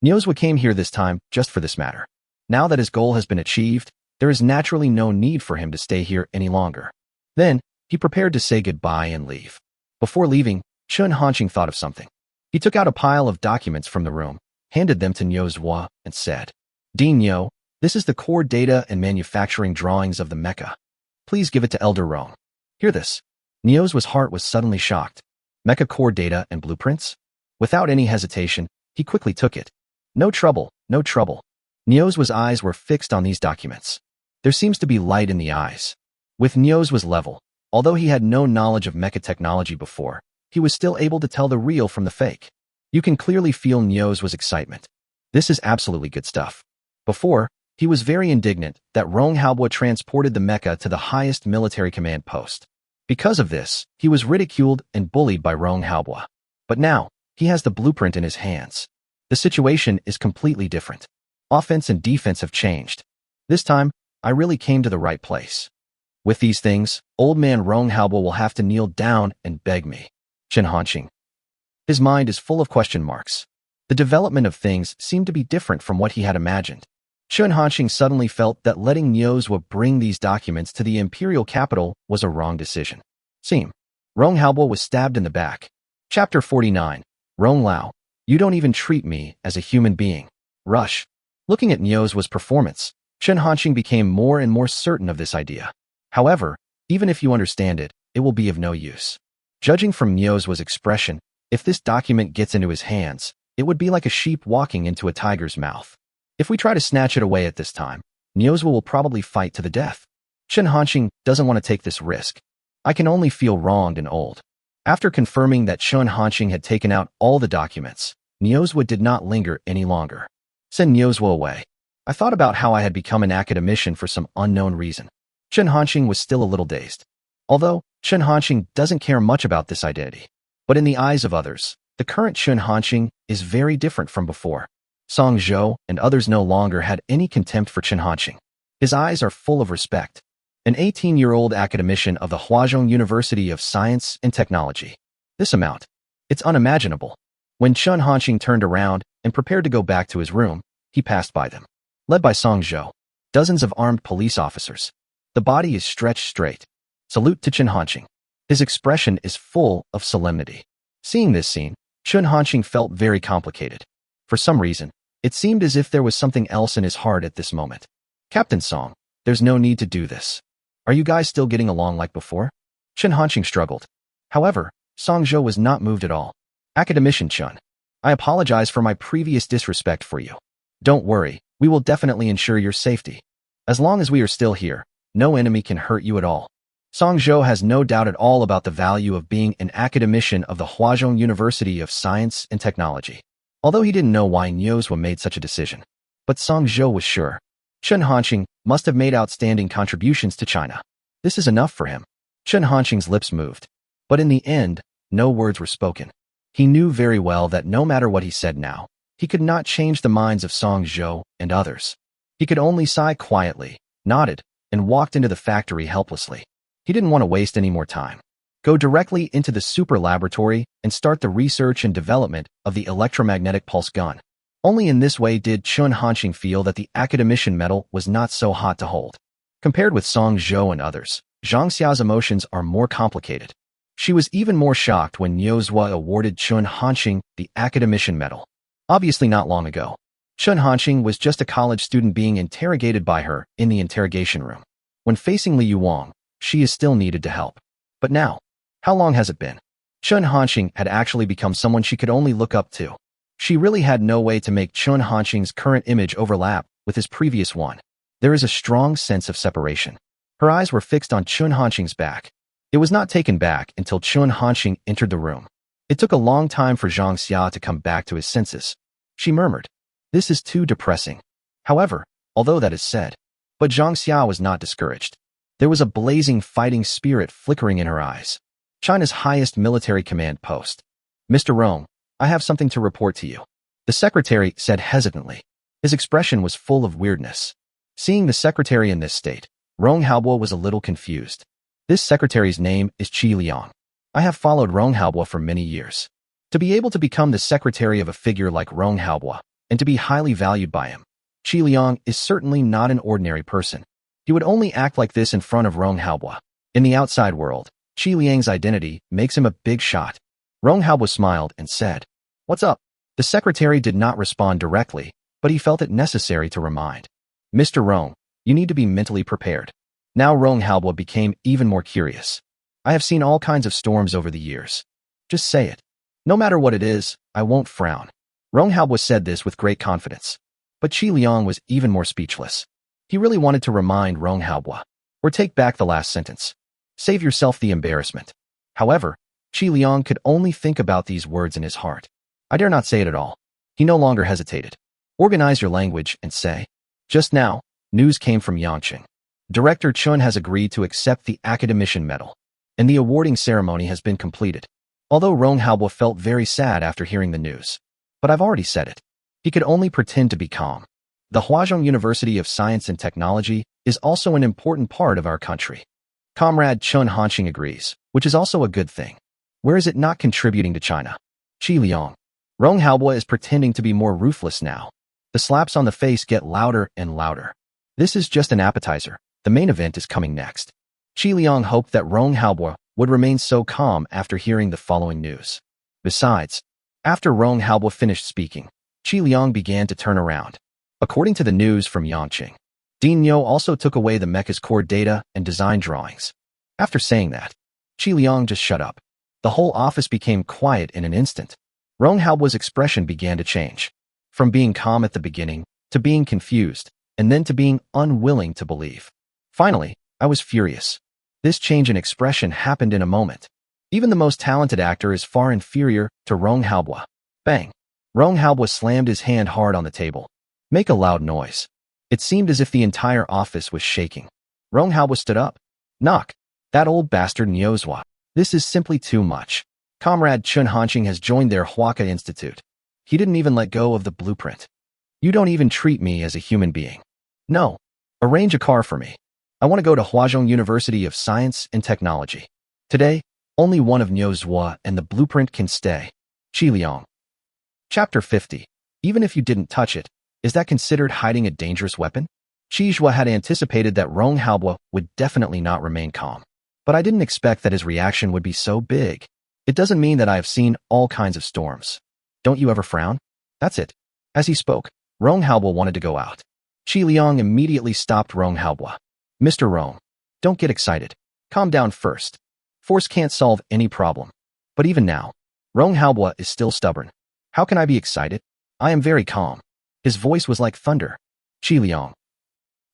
Niuzhwa came here this time just for this matter. Now that his goal has been achieved, there is naturally no need for him to stay here any longer. Then, he prepared to say goodbye and leave. Before leaving, Chen Hanqing thought of something. He took out a pile of documents from the room, handed them to Niuzhwa, and said, Dean Niu, this is the core data and manufacturing drawings of the mecha. Please give it to Elder Rong. Hear this. Niuzhwa's heart was suddenly shocked. Mecha core data and blueprints? Without any hesitation, he quickly took it. No trouble, no trouble. Niuzhwa's eyes were fixed on these documents. There seems to be light in the eyes. With Niuzhwa's level, although he had no knowledge of mecha technology before, he was still able to tell the real from the fake. You can clearly feel Niuzhwa's excitement. This is absolutely good stuff. Before, he was very indignant that Rong Haobo transported the mecha to the highest military command post. Because of this, he was ridiculed and bullied by Rong Haobo. But now, he has the blueprint in his hands. The situation is completely different. Offense and defense have changed. This time, I really came to the right place. With these things, old man Rong Haobo will have to kneel down and beg me. Chen Hanqing. His mind is full of question marks. The development of things seemed to be different from what he had imagined. Chen Hanqing suddenly felt that letting Niuzhwa bring these documents to the imperial capital was a wrong decision. Seem. Rong Haobo was stabbed in the back. Chapter 49. Rong Lao. You don't even treat me as a human being. Rush. Looking at Niuzhwa's performance, Chen Hanqing became more and more certain of this idea. However, even if you understand it, it will be of no use. Judging from Niuzhwa's expression, if this document gets into his hands, it would be like a sheep walking into a tiger's mouth. If we try to snatch it away at this time, Niuzhwa will probably fight to the death. Chen Hanqing doesn't want to take this risk. I can only feel wronged and old. After confirming that Chen Hanqing had taken out all the documents, Niuzhwa did not linger any longer. Send Niuzhwa away. I thought about how I had become an academician for some unknown reason. Chen Hanqing was still a little dazed. Although, Chen Hanqing doesn't care much about this identity. But in the eyes of others, the current Chen Hanqing is very different from before. Song Zhou and others no longer had any contempt for Chen Hanqing. His eyes are full of respect. An 18-year-old academician of the Huazhong University of Science and Technology. This amount. It's unimaginable. When Chen Hanqing turned around and prepared to go back to his room, he passed by them. Led by Song Zhou. Dozens of armed police officers. The body is stretched straight. Salute to Chen Hanqing. His expression is full of solemnity. Seeing this scene, Chen Hanqing felt very complicated. For some reason, it seemed as if there was something else in his heart at this moment. Captain Song, there's no need to do this. Are you guys still getting along like before? Chen Hanqing struggled. However, Song Zhou was not moved at all. Academician Chen, I apologize for my previous disrespect for you. Don't worry, we will definitely ensure your safety. As long as we are still here, no enemy can hurt you at all. Song Zhou has no doubt at all about the value of being an academician of the Huazhong University of Science and Technology. Although he didn't know why Niuzhwa made such a decision. But Song Zhou was sure. Chen Hanqing must have made outstanding contributions to China. This is enough for him. Chen Hanqing's lips moved. But in the end, no words were spoken. He knew very well that no matter what he said now, he could not change the minds of Song Zhou and others. He could only sigh quietly, nodded, and walked into the factory helplessly. He didn't want to waste any more time. Go directly into the super laboratory and start the research and development of the electromagnetic pulse gun. Only in this way did Chen Hanqing feel that the academician medal was not so hot to hold. Compared with Song Zhou and others, Zhang Xia's emotions are more complicated. She was even more shocked when Niuzhwa awarded Chen Hanqing the academician medal. Obviously not long ago. Chen Hanqing was just a college student being interrogated by her in the interrogation room. When facing Li Yuang, she is still needed to help. But now, how long has it been? Chen Hanqing had actually become someone she could only look up to. She really had no way to make Chen Hanqing's current image overlap with his previous one. There is a strong sense of separation. Her eyes were fixed on Chen Hanqing's back. It was not taken back until Chun Hanxing entered the room. It took a long time for Zhang Xia to come back to his senses. She murmured, "This is too depressing." However, although that is said, but Zhang Xia was not discouraged. There was a blazing fighting spirit flickering in her eyes. China's highest military command post. "Mr. Rong, I have something to report to you," the secretary said hesitantly. His expression was full of weirdness. Seeing the secretary in this state, Rong Haobo was a little confused. This secretary's name is Qi Liang. I have followed Rong Haobo for many years. To be able to become the secretary of a figure like Rong Haobo, and to be highly valued by him, Qi Liang is certainly not an ordinary person. He would only act like this in front of Rong Haobo. In the outside world, Qi Liang's identity makes him a big shot. Rong Haobo smiled and said, "What's up?" The secretary did not respond directly, but he felt it necessary to remind. "Mr. Rong, you need to be mentally prepared." Now Rong Haobo became even more curious. "I have seen all kinds of storms over the years. Just say it. No matter what it is, I won't frown." Rong Haobo said this with great confidence. But Qi Liang was even more speechless. He really wanted to remind Rong Haobo, or take back the last sentence. Save yourself the embarrassment. However, Qi Liang could only think about these words in his heart. I dare not say it at all. He no longer hesitated. Organize your language and say. Just now, news came from Yangqing. Director Chun has agreed to accept the Academician Medal, and the awarding ceremony has been completed. Although Rong Haobo felt very sad after hearing the news. But I've already said it. He could only pretend to be calm. The Huazhong University of Science and Technology is also an important part of our country. Comrade Chun Hanxing agrees, which is also a good thing. Where is it not contributing to China? Qi Liang. Rong Haobo is pretending to be more ruthless now. The slaps on the face get louder and louder. This is just an appetizer. The main event is coming next. Qi Liang hoped that Rong Haobo would remain so calm after hearing the following news. Besides, after Rong Haobo finished speaking, Qi Liang began to turn around. According to the news from Yangqing, Dean Niu also took away the mecha's core data and design drawings. After saying that, Qi Liang just shut up. The whole office became quiet in an instant. Rong Haobo's expression began to change. From being calm at the beginning, to being confused, and then to being unwilling to believe. Finally, I was furious. This change in expression happened in a moment. Even the most talented actor is far inferior to Rong Haobo. Bang! Rong Haobo slammed his hand hard on the table. Make a loud noise. It seemed as if the entire office was shaking. Rong Haobo stood up. Knock. That old bastard Niuzhua. This is simply too much. Comrade Chun Hanxing has joined their Huaca Institute. He didn't even let go of the blueprint. You don't even treat me as a human being. No. Arrange a car for me. I want to go to Huazhong University of Science and Technology. Today, only one of Niuzhua and the blueprint can stay. Qi Liang. Chapter 50. Even if you didn't touch it, is that considered hiding a dangerous weapon? Qi Zhua had anticipated that Rong Haobo would definitely not remain calm. But I didn't expect that his reaction would be so big. It doesn't mean that I have seen all kinds of storms. Don't you ever frown? That's it. As he spoke, Rong Haobo wanted to go out. Qi Liang immediately stopped Rong Haobo. Mr. Rong, don't get excited. Calm down first. Force can't solve any problem. But even now, Rong Haobo is still stubborn. How can I be excited? I am very calm. His voice was like thunder. Qi Liang.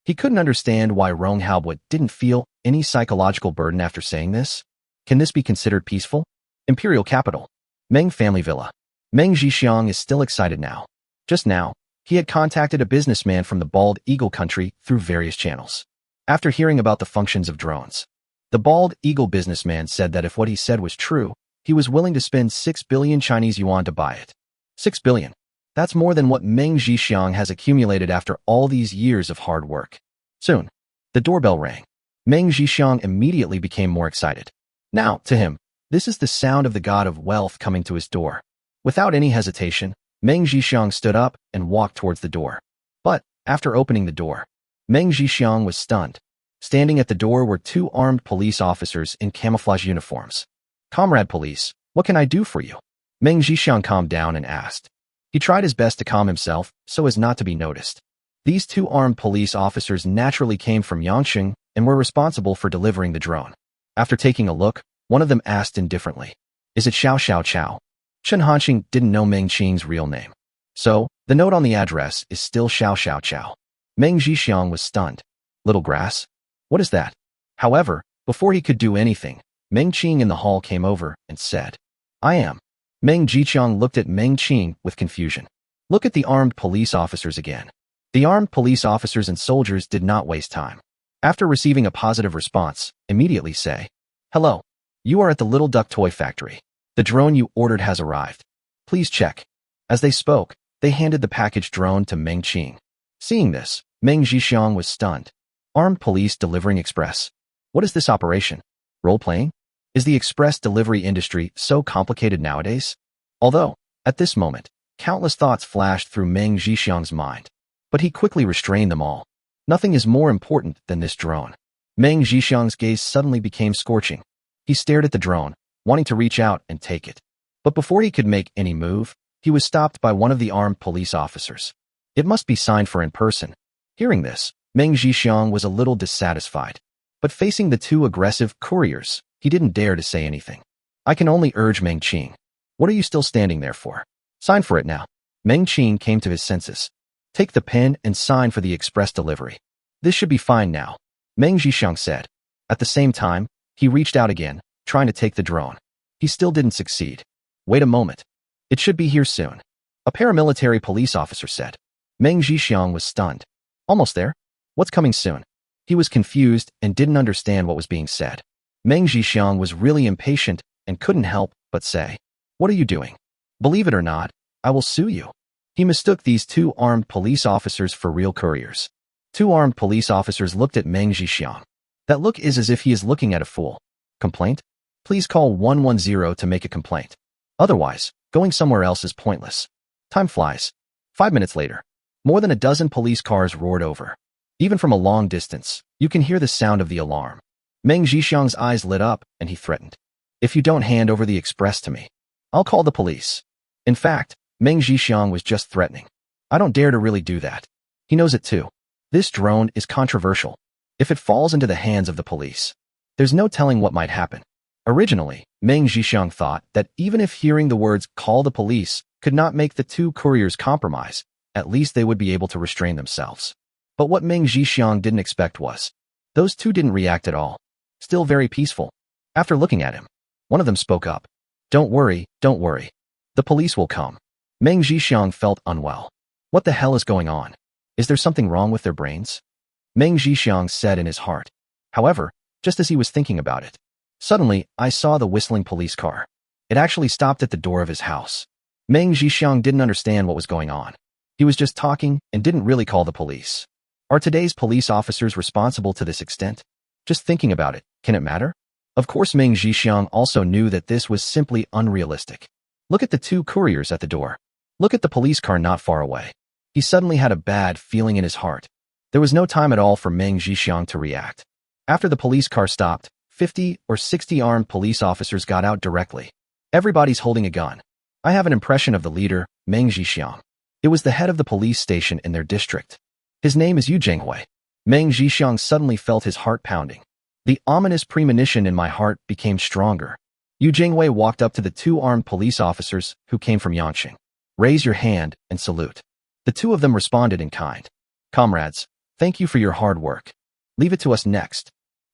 He couldn't understand why Rong Haobo didn't feel any psychological burden after saying this. Can this be considered peaceful? Imperial capital. Meng family villa. Meng Zhixiang is still excited now. Just now, he had contacted a businessman from the Bald Eagle country through various channels. After hearing about the functions of drones, the Bald Eagle businessman said that if what he said was true, he was willing to spend 6 billion Chinese yuan to buy it. 6 billion. That's more than what Meng Zhixiang has accumulated after all these years of hard work. Soon, the doorbell rang. Meng Zhixiang immediately became more excited. Now, to him, this is the sound of the god of wealth coming to his door. Without any hesitation, Meng Zhixiang stood up and walked towards the door. But, after opening the door, Meng Zhixiang was stunned. Standing at the door were 2 armed police officers in camouflage uniforms. Comrade police, what can I do for you? Meng Zhixiang calmed down and asked. He tried his best to calm himself so as not to be noticed. These 2 armed police officers naturally came from Yangqing and were responsible for delivering the drone. After taking a look, one of them asked indifferently, "Is it Xiao Xiao Chao?" Chun Hanxing didn't know Meng Qing's real name. So, the note on the address is still Xiao Xiao Chao. Meng Zhixiang was stunned. Little grass? What is that? However, before he could do anything, Meng Qing in the hall came over and said, "I am." Meng Jiqiang looked at Meng Qing with confusion. Look at the armed police officers again. The armed police officers and soldiers did not waste time. After receiving a positive response, immediately say, "Hello. You are at the Little Duck Toy Factory. The drone you ordered has arrived. Please check." As they spoke, they handed the packaged drone to Meng Qing. Seeing this, Meng Jiqiang was stunned. Armed police delivering express. What is this operation? Role-playing? Is the express delivery industry so complicated nowadays? Although, at this moment, countless thoughts flashed through Meng Jiqiang's mind. But he quickly restrained them all. Nothing is more important than this drone. Meng Jiqiang's gaze suddenly became scorching. He stared at the drone, wanting to reach out and take it. But before he could make any move, he was stopped by one of the armed police officers. It must be signed for in person. Hearing this, Meng Jiqiang was a little dissatisfied. But facing the two aggressive couriers, he didn't dare to say anything. I can only urge Meng Qing. What are you still standing there for? Sign for it now. Meng Qing came to his senses. Take the pen and sign for the express delivery. This should be fine now, Meng Jiqiang said. At the same time, he reached out again, trying to take the drone. He still didn't succeed. Wait a moment. It should be here soon. A paramilitary police officer said. Meng Jiqiang was stunned. Almost there? What's coming soon? He was confused and didn't understand what was being said. Meng Jiqiang was really impatient and couldn't help but say, "What are you doing? Believe it or not, I will sue you." He mistook these two armed police officers for real couriers. Two armed police officers looked at Meng Jiqiang. That look is as if he is looking at a fool. Complaint? Please call 110 to make a complaint. Otherwise, going somewhere else is pointless. Time flies. 5 minutes later, more than a dozen police cars roared over. Even from a long distance, you can hear the sound of the alarm. Meng Jiqiang's eyes lit up and he threatened. "If you don't hand over the express to me, I'll call the police." In fact, Meng Jiqiang was just threatening. I don't dare to really do that. He knows it too. This drone is controversial. If it falls into the hands of the police, there's no telling what might happen. Originally, Meng Jiqiang thought that even if hearing the words "call the police" could not make the two couriers compromise, at least they would be able to restrain themselves. But what Meng Jiqiang didn't expect was, those two didn't react at all. Still very peaceful. After looking at him, one of them spoke up. Don't worry. The police will come." Meng Jiqiang felt unwell. What the hell is going on? Is there something wrong with their brains? Meng Jiqiang said in his heart. However, just as he was thinking about it, suddenly I saw the whistling police car. It actually stopped at the door of his house. Meng Jiqiang didn't understand what was going on. He was just talking and didn't really call the police. Are today's police officers responsible to this extent? Just thinking about it, can it matter? Of course, Meng Jiqiang also knew that this was simply unrealistic. Look at the two couriers at the door. Look at the police car not far away. He suddenly had a bad feeling in his heart. There was no time at all for Meng Jiqiang to react. After the police car stopped, 50 or 60 armed police officers got out directly. Everybody's holding a gun. I have an impression of the leader, Meng Jiqiang. It was the head of the police station in their district. His name is Yu Jinghui. Meng Jiqiang suddenly felt his heart pounding. The ominous premonition in my heart became stronger. Yu Jinghui walked up to the two armed police officers who came from Yangqing. Raise your hand and salute. The two of them responded in kind. Comrades, thank you for your hard work. Leave it to us next,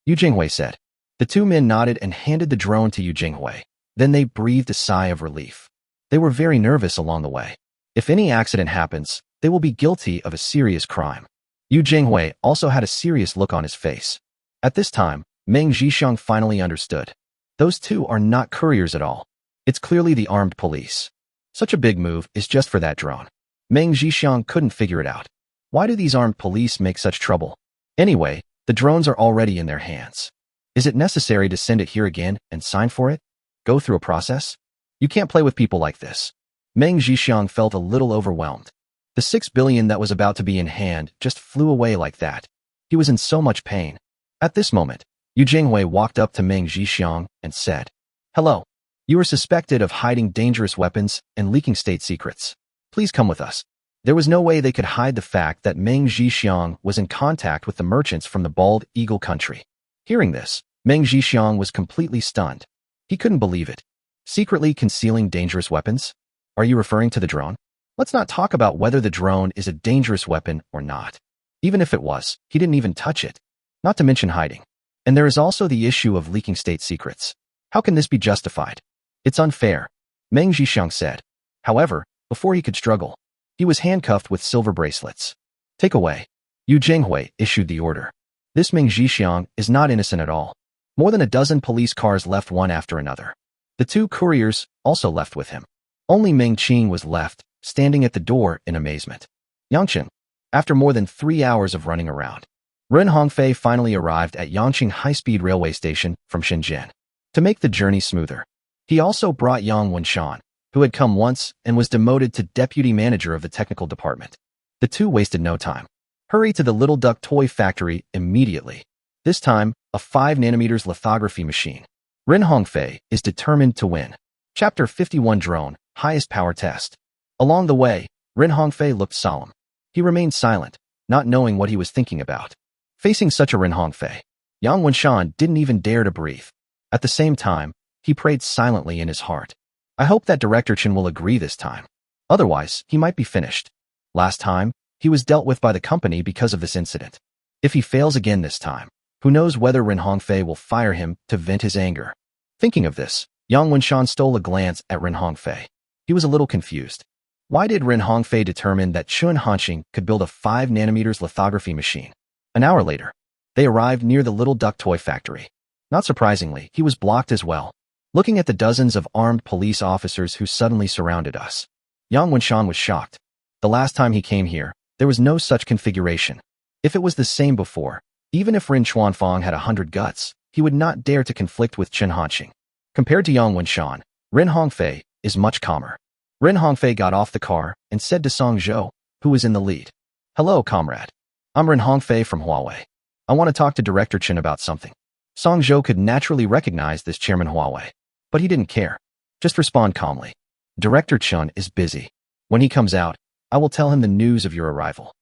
Yu Jinghui said. The two men nodded and handed the drone to Yu Jinghui. Then they breathed a sigh of relief. They were very nervous along the way. If any accident happens, they will be guilty of a serious crime. Yu Jinghui also had a serious look on his face. At this time, Meng Jiqiang finally understood. Those two are not couriers at all. It's clearly the armed police. Such a big move is just for that drone. Meng Jiqiang couldn't figure it out. Why do these armed police make such trouble? Anyway, the drones are already in their hands. Is it necessary to send it here again and sign for it? Go through a process? You can't play with people like this. Meng Jiqiang felt a little overwhelmed. The 6 billion that was about to be in hand just flew away like that. He was in so much pain. At this moment, Yu Jinghui walked up to Meng Jiqiang and said, "Hello. You are suspected of hiding dangerous weapons and leaking state secrets. Please come with us." There was no way they could hide the fact that Meng Jiqiang was in contact with the merchants from the Bald Eagle country. Hearing this, Meng Jiqiang was completely stunned. He couldn't believe it. Secretly concealing dangerous weapons? Are you referring to the drone? Let's not talk about whether the drone is a dangerous weapon or not. Even if it was, he didn't even touch it. Not to mention hiding. And there is also the issue of leaking state secrets. How can this be justified? It's unfair, Meng Zhixiang said. However, before he could struggle, he was handcuffed with silver bracelets. Take away. Yu Jinghui issued the order. This Meng Zhixiang is not innocent at all. More than a dozen police cars left one after another. The two couriers also left with him. Only Meng Qing was left, standing at the door in amazement. Yangqing. After more than 3 hours of running around, Ren Hongfei finally arrived at Yangqing High-Speed Railway Station from Shenzhen. To make the journey smoother, he also brought Yang Wenshan, who had come once and was demoted to deputy manager of the technical department. The two wasted no time. Hurry to the Little Duck toy factory immediately. This time, a 5nm lithography machine. Ren Hongfei is determined to win. Chapter 51 Drone, Highest Power Test. Along the way, Ren Hongfei looked solemn. He remained silent, not knowing what he was thinking about. Facing such a Ren Hongfei, Yang Wenshan didn't even dare to breathe. At the same time, he prayed silently in his heart. I hope that Director Chen will agree this time. Otherwise, he might be finished. Last time, he was dealt with by the company because of this incident. If he fails again this time, who knows whether Ren Hongfei will fire him to vent his anger. Thinking of this, Yang Wenshan stole a glance at Ren Hongfei. He was a little confused. Why did Ren Hongfei determine that Chun Hanqing could build a 5nm lithography machine? An hour later, they arrived near the Little Duck toy factory. Not surprisingly, he was blocked as well. Looking at the dozens of armed police officers who suddenly surrounded us, Yang Wenshan was shocked. The last time he came here, there was no such configuration. If it was the same before, even if Ren Chuanfang had 100 guts, he would not dare to conflict with Chen Hanqing. Compared to Yang Wenshan, Ren Hongfei is much calmer. Ren Hongfei got off the car and said to Song Zhou, who was in the lead. Hello, comrade. I'm Ren Hongfei from Huawei. I want to talk to Director Chen about something. Song Zhou could naturally recognize this Chairman Huawei, but he didn't care. Just respond calmly. Director Chen is busy. When he comes out, I will tell him the news of your arrival.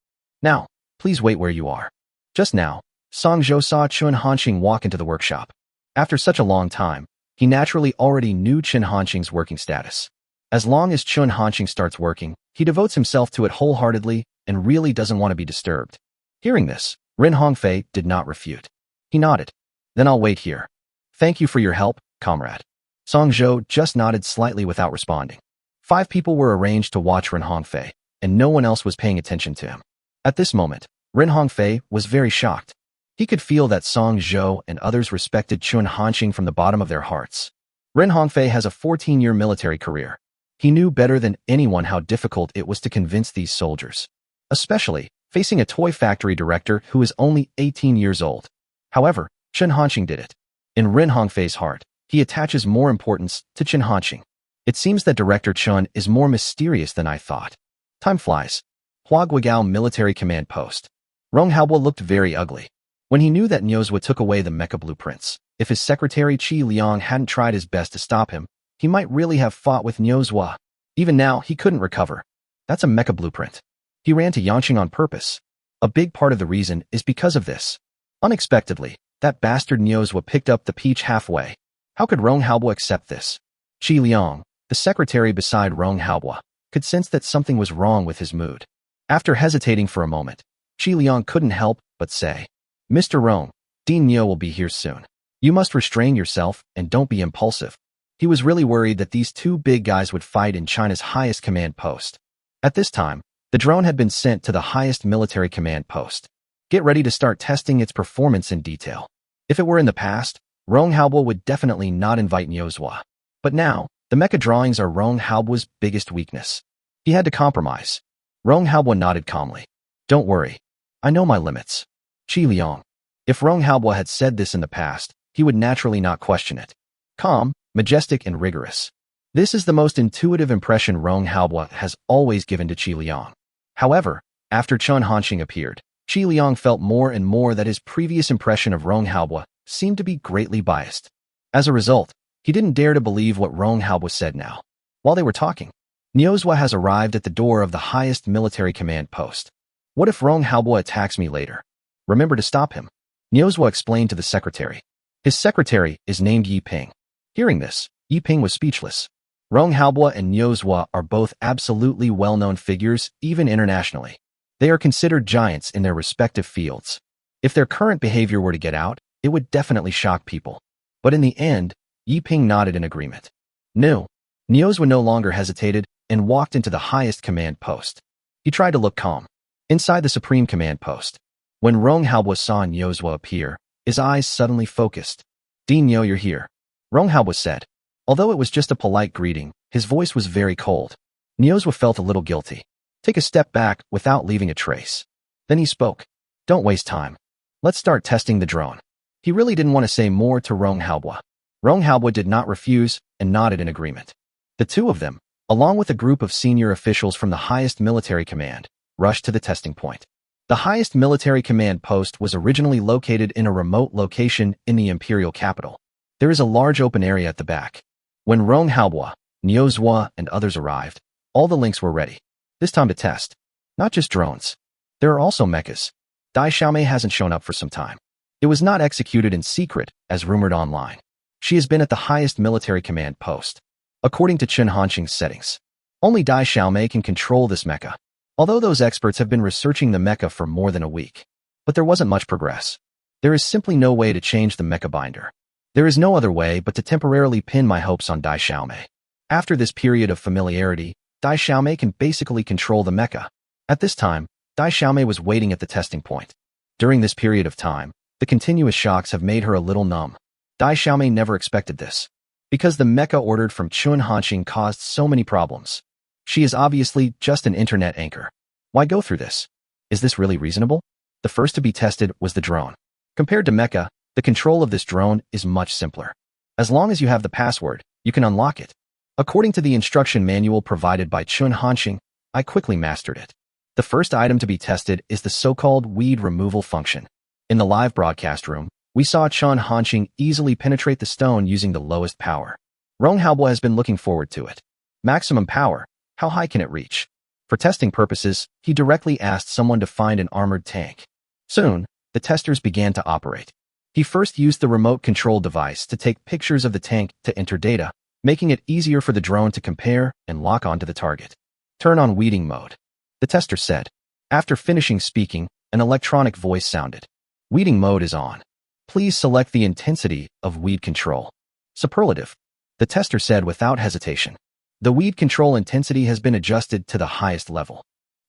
Now, please wait where you are. Just now, Song Zhou saw Chun Hanqing walk into the workshop. After such a long time, he naturally already knew Chun Hanqing's working status. As long as Chun Hanqing starts working, he devotes himself to it wholeheartedly and really doesn't want to be disturbed. Hearing this, Ren Hongfei did not refute. He nodded. Then I'll wait here. Thank you for your help, comrade. Song Zhou just nodded slightly without responding. 5 people were arranged to watch Ren Hongfei, and no one else was paying attention to him. At this moment, Ren Hongfei was very shocked. He could feel that Song Zhou and others respected Chun Hanqing from the bottom of their hearts. Ren Hongfei has a 14-year military career. He knew better than anyone how difficult it was to convince these soldiers, especially facing a toy factory director who is only 18 years old. However, Chun Hanqing did it. In Ren Hongfei's heart, he attaches more importance to Chun Hanqing. It seems that Director Chun is more mysterious than I thought. Time flies. Huaguigao Military Command Post. Rong Haobo looked very ugly. When he knew that Niuzhua took away the mecha blueprints, if his secretary Qi Liang hadn't tried his best to stop him, he might really have fought with Niuzhua. Even now, he couldn't recover. That's a mecha blueprint. He ran to Yangqing on purpose. A big part of the reason is because of this. Unexpectedly, that bastard Niuzhua picked up the peach halfway. How could Rong Haobo accept this? Qi Liang, the secretary beside Rong Haobo, could sense that something was wrong with his mood. After hesitating for a moment, Qi Liang couldn't help but say, Mr. Rong, Dean Niu will be here soon. You must restrain yourself and don't be impulsive. He was really worried that these two big guys would fight in China's highest command post. At this time, the drone had been sent to the highest military command post. Get ready to start testing its performance in detail. If it were in the past, Rong Haobo would definitely not invite Niuzhua. But now, the mecha drawings are Rong Haobo's biggest weakness. He had to compromise. Rong Haobo nodded calmly. Don't worry. I know my limits. Qi Liang. If Rong Haobo had said this in the past, he would naturally not question it. Calm, majestic and rigorous. This is the most intuitive impression Rong Haobo has always given to Qi Liang. However, after Chun Hanqing appeared, Qi Liang felt more and more that his previous impression of Rong Haobo seemed to be greatly biased. As a result, he didn't dare to believe what Rong Haobo said now. While they were talking, Niuzhua has arrived at the door of the highest military command post. What if Rong Haobo attacks me later? Remember to stop him. Niuzhua explained to the secretary. His secretary is named Yi Ping. Hearing this, Yi Ping was speechless. Rong Haobo and Niuzhua are both absolutely well-known figures, even internationally. They are considered giants in their respective fields. If their current behavior were to get out, it would definitely shock people. But in the end, Yi Ping nodded in agreement. No. Niozwa no longer hesitated and walked into the highest command post. He tried to look calm. Inside the supreme command post, when Rong Haobo saw Niozwa appear, his eyes suddenly focused. Di Nio, you're here. Rong Haobo said. Although it was just a polite greeting, his voice was very cold. Niozwa felt a little guilty. Take a step back without leaving a trace. Then he spoke. Don't waste time. Let's start testing the drone. He really didn't want to say more to Rong Haobo. Rong Haobo did not refuse and nodded in agreement. The two of them, along with a group of senior officials from the highest military command, rushed to the testing point. The highest military command post was originally located in a remote location in the imperial capital. There is a large open area at the back. When Rong Haobo, Niozwa, and others arrived, all the links were ready. This time to test. Not just drones. There are also mechas. Dai Xiaomei hasn't shown up for some time. It was not executed in secret, as rumored online. She has been at the highest military command post. According to Chen Hanqing's settings, only Dai Xiaomei can control this mecha. Although those experts have been researching the mecha for more than a week. But there wasn't much progress. There is simply no way to change the mecha binder. There is no other way but to temporarily pin my hopes on Dai Xiaomei. After this period of familiarity, Dai Xiaomei can basically control the mecha. At this time, Dai Xiaomei was waiting at the testing point. During this period of time, the continuous shocks have made her a little numb. Dai Xiaomei never expected this. Because the mecha ordered from Chen Hanqing caused so many problems. She is obviously just an internet anchor. Why go through this? Is this really reasonable? The first to be tested was the drone. Compared to mecha, the control of this drone is much simpler. As long as you have the password, you can unlock it. According to the instruction manual provided by Chen Hanqing, I quickly mastered it. The first item to be tested is the so-called weed removal function. In the live broadcast room, we saw Chen Hanqing easily penetrate the stone using the lowest power. Rong Haobo has been looking forward to it. Maximum power, how high can it reach? For testing purposes, he directly asked someone to find an armored tank. Soon, the testers began to operate. He first used the remote control device to take pictures of the tank to enter data, making it easier for the drone to compare and lock onto the target. Turn on weeding mode. The tester said. After finishing speaking, an electronic voice sounded. Weeding mode is on. Please select the intensity of weed control. Superlative. The tester said without hesitation. The weed control intensity has been adjusted to the highest level.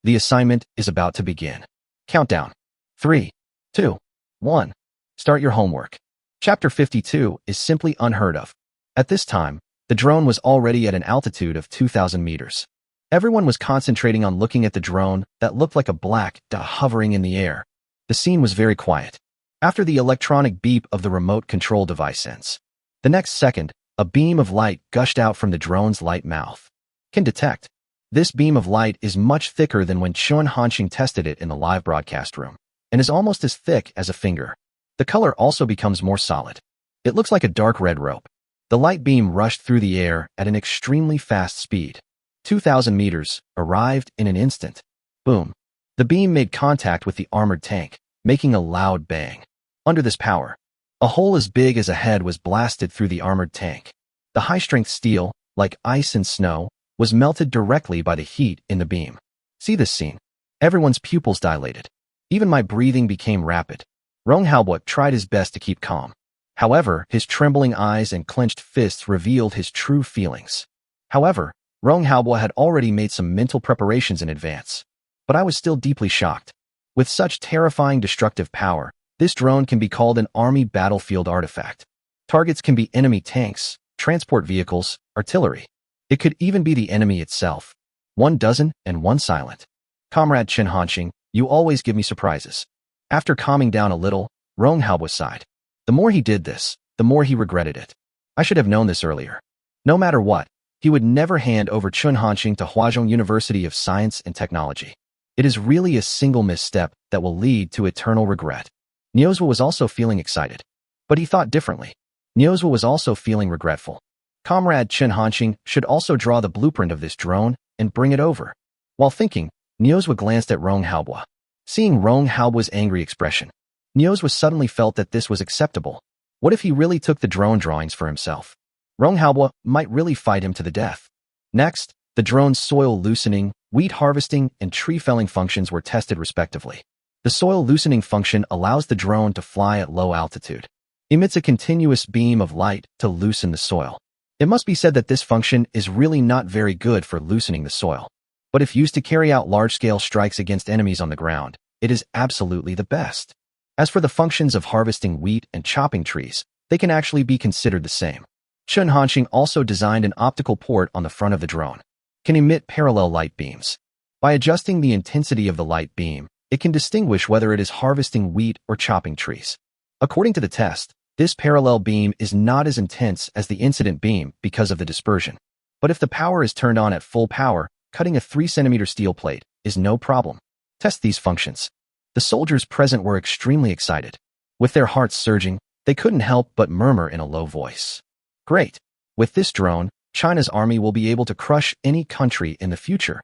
The assignment is about to begin. Countdown. 3, 2, 1. Start your homework. Chapter 52 is simply unheard of. At this time, the drone was already at an altitude of 2,000 meters. Everyone was concentrating on looking at the drone that looked like a black dot hovering in the air. The scene was very quiet. After the electronic beep of the remote control device ends, the next second, a beam of light gushed out from the drone's light mouth. Can detect. This beam of light is much thicker than when Chen Hanqing tested it in the live broadcast room, and is almost as thick as a finger. The color also becomes more solid. It looks like a dark red rope. The light beam rushed through the air at an extremely fast speed. 2,000 meters, arrived in an instant. Boom. The beam made contact with the armored tank, making a loud bang. Under this power, a hole as big as a head was blasted through the armored tank. The high-strength steel, like ice and snow, was melted directly by the heat in the beam. See this scene. Everyone's pupils dilated. Even my breathing became rapid. Rong Haobo tried his best to keep calm. However, his trembling eyes and clenched fists revealed his true feelings. However, Rong Haobo had already made some mental preparations in advance. But I was still deeply shocked. With such terrifying destructive power, this drone can be called an army battlefield artifact. Targets can be enemy tanks, transport vehicles, artillery. It could even be the enemy itself. 12 and 1 silent. Comrade Chen Hanqing, you always give me surprises. After calming down a little, Rong Haobo sighed. The more he did this, the more he regretted it. I should have known this earlier. No matter what, he would never hand over Chen Hanqing to Huazhong University of Science and Technology. It is really a single misstep that will lead to eternal regret. Niozwa was also feeling excited. But he thought differently. Niozwa was also feeling regretful. Comrade Chen Hanqing should also draw the blueprint of this drone and bring it over. While thinking, Niozwa glanced at Rong Haobo. Seeing Rong Haobo's angry expression, Niozwa suddenly felt that this was acceptable. What if he really took the drone drawings for himself? Rong Haobo might really fight him to the death. Next, the drone's soil loosening, wheat harvesting, and tree felling functions were tested respectively. The soil loosening function allows the drone to fly at low altitude. emits a continuous beam of light to loosen the soil. It must be said that this function is really not very good for loosening the soil. But if used to carry out large-scale strikes against enemies on the ground, it is absolutely the best. As for the functions of harvesting wheat and chopping trees, they can actually be considered the same. Chen Hanqing also designed an optical port on the front of the drone. Can emit parallel light beams. By adjusting the intensity of the light beam, it can distinguish whether it is harvesting wheat or chopping trees. According to the test, this parallel beam is not as intense as the incident beam because of the dispersion. But if the power is turned on at full power, cutting a 3 cm steel plate is no problem. Test these functions. The soldiers present were extremely excited. With their hearts surging, they couldn't help but murmur in a low voice. Great! With this drone, China's army will be able to crush any country in the future.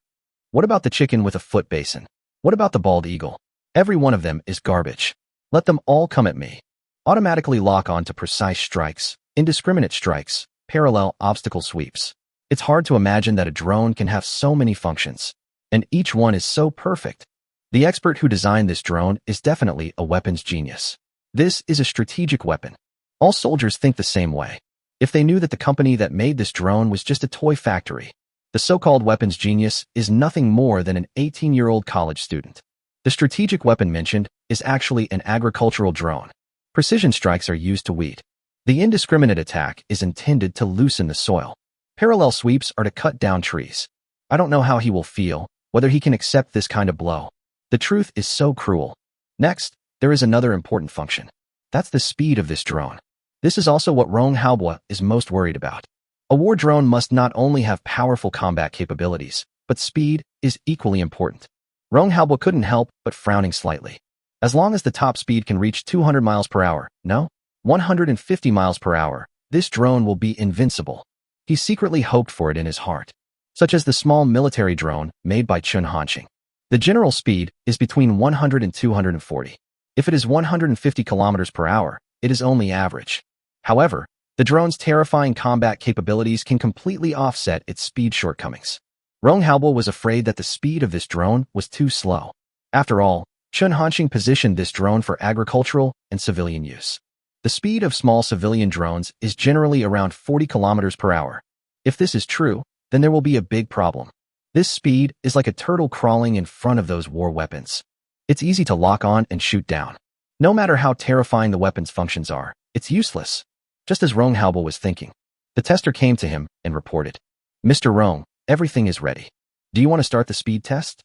What about the chicken with a foot basin? What about the bald eagle? Every one of them is garbage. Let them all come at me. Automatically lock on to precise strikes, indiscriminate strikes, parallel obstacle sweeps. It's hard to imagine that a drone can have so many functions, and each one is so perfect. The expert who designed this drone is definitely a weapons genius. This is a strategic weapon. All soldiers think the same way. If they knew that the company that made this drone was just a toy factory, the so-called weapons genius is nothing more than an 18-year-old college student. The strategic weapon mentioned is actually an agricultural drone. Precision strikes are used to wheat. The indiscriminate attack is intended to loosen the soil. Parallel sweeps are to cut down trees. I don't know how he will feel, whether he can accept this kind of blow. The truth is so cruel. Next, there is another important function. That's the speed of this drone. This is also what Rong Haobo is most worried about. A war drone must not only have powerful combat capabilities, but speed is equally important. Rong Haobo couldn't help but frowning slightly. As long as the top speed can reach 200 miles per hour, no, 150 miles per hour, this drone will be invincible. He secretly hoped for it in his heart. Such as the small military drone made by Chen Hanqing. The general speed is between 100 and 240. If it is 150 kilometers per hour, it is only average. However, the drone's terrifying combat capabilities can completely offset its speed shortcomings. Rong Haobo was afraid that the speed of this drone was too slow. After all, Chen Hanqing positioned this drone for agricultural and civilian use. The speed of small civilian drones is generally around 40 kilometers per hour. If this is true, then there will be a big problem. This speed is like a turtle crawling in front of those war weapons. It's easy to lock on and shoot down. No matter how terrifying the weapon's functions are, it's useless. Just as Rong Haobo was thinking, the tester came to him and reported, "Mr. Rong, everything is ready. Do you want to start the speed test?"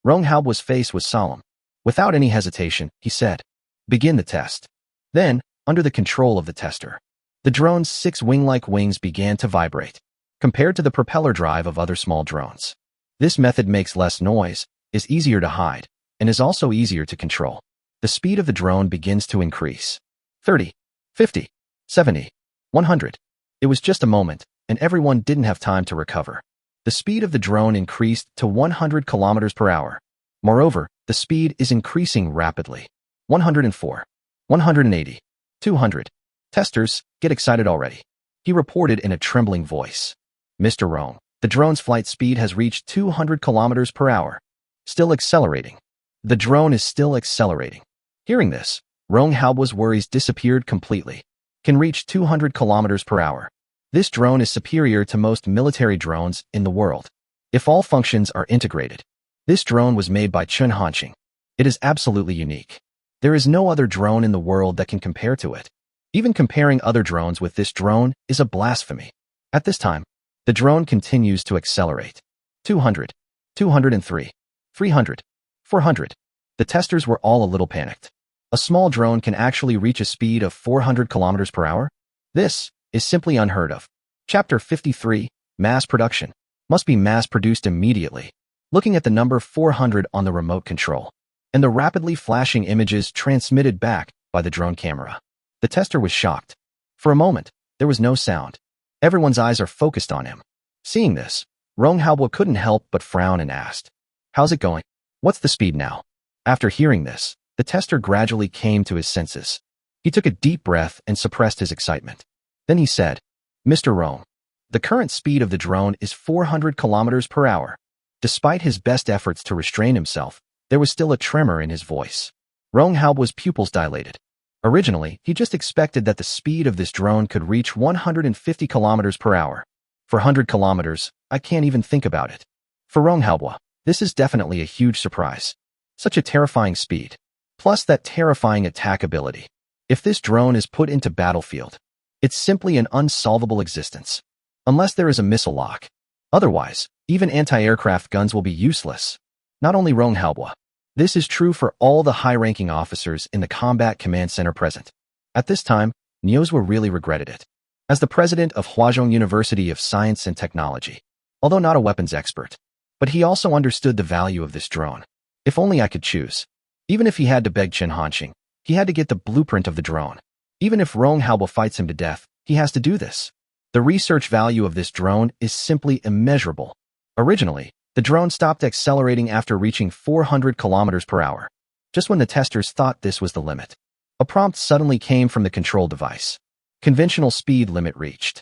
Rong Haobo's face was solemn. Without any hesitation, he said, "Begin the test." Then, under the control of the tester, the drone's 6 wing-like wings began to vibrate, compared to the propeller drive of other small drones. This method makes less noise, is easier to hide, and is also easier to control. The speed of the drone begins to increase. 30, 50, 70, 100. It was just a moment, and everyone didn't have time to recover. The speed of the drone increased to 100 kilometers per hour. Moreover, the speed is increasing rapidly. 104, 180, 200. Testers, get excited already. He reported in a trembling voice. "Mr. Rong, the drone's flight speed has reached 200 kilometers per hour. Still accelerating. The drone is still accelerating." Hearing this, Rong Haobo's worries disappeared completely. Can reach 200 kilometers per hour. This drone is superior to most military drones in the world. If all functions are integrated. This drone was made by Chen Hanqing. It is absolutely unique. There is no other drone in the world that can compare to it. Even comparing other drones with this drone is a blasphemy. At this time, the drone continues to accelerate. 200, 203, 300, 400. The testers were all a little panicked. A small drone can actually reach a speed of 400 kilometers per hour? This is simply unheard of. Chapter 53, Mass Production. Must be mass-produced immediately. Looking at the number 400 on the remote control, and the rapidly flashing images transmitted back by the drone camera. The tester was shocked. For a moment, there was no sound. Everyone's eyes are focused on him. Seeing this, Rong Haobo couldn't help but frown and asked, "How's it going? What's the speed now?" After hearing this, the tester gradually came to his senses. He took a deep breath and suppressed his excitement. Then he said, "Mr. Rong, the current speed of the drone is 400 kilometers per hour." Despite his best efforts to restrain himself, there was still a tremor in his voice. Rong Haobo's pupils dilated. Originally, he just expected that the speed of this drone could reach 150 kilometers per hour. For 100 kilometers, I can't even think about it. For Rong Haobo, this is definitely a huge surprise. Such a terrifying speed. Plus that terrifying attack ability. If this drone is put into battlefield, it's simply an unsolvable existence. Unless there is a missile lock. Otherwise, even anti-aircraft guns will be useless. Not only Rong Haobo. This is true for all the high-ranking officers in the Combat Command Center present. At this time, Niuzhwa really regretted it. As the president of Huazhong University of Science and Technology, although not a weapons expert, but he also understood the value of this drone. If only I could choose. Even if he had to beg Chen Hanxing, he had to get the blueprint of the drone. Even if Rong Haobo fights him to death, he has to do this. The research value of this drone is simply immeasurable. Originally, the drone stopped accelerating after reaching 400 kilometers per hour. Just when the testers thought this was the limit, a prompt suddenly came from the control device. Conventional speed limit reached.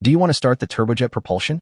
Do you want to start the turbojet propulsion?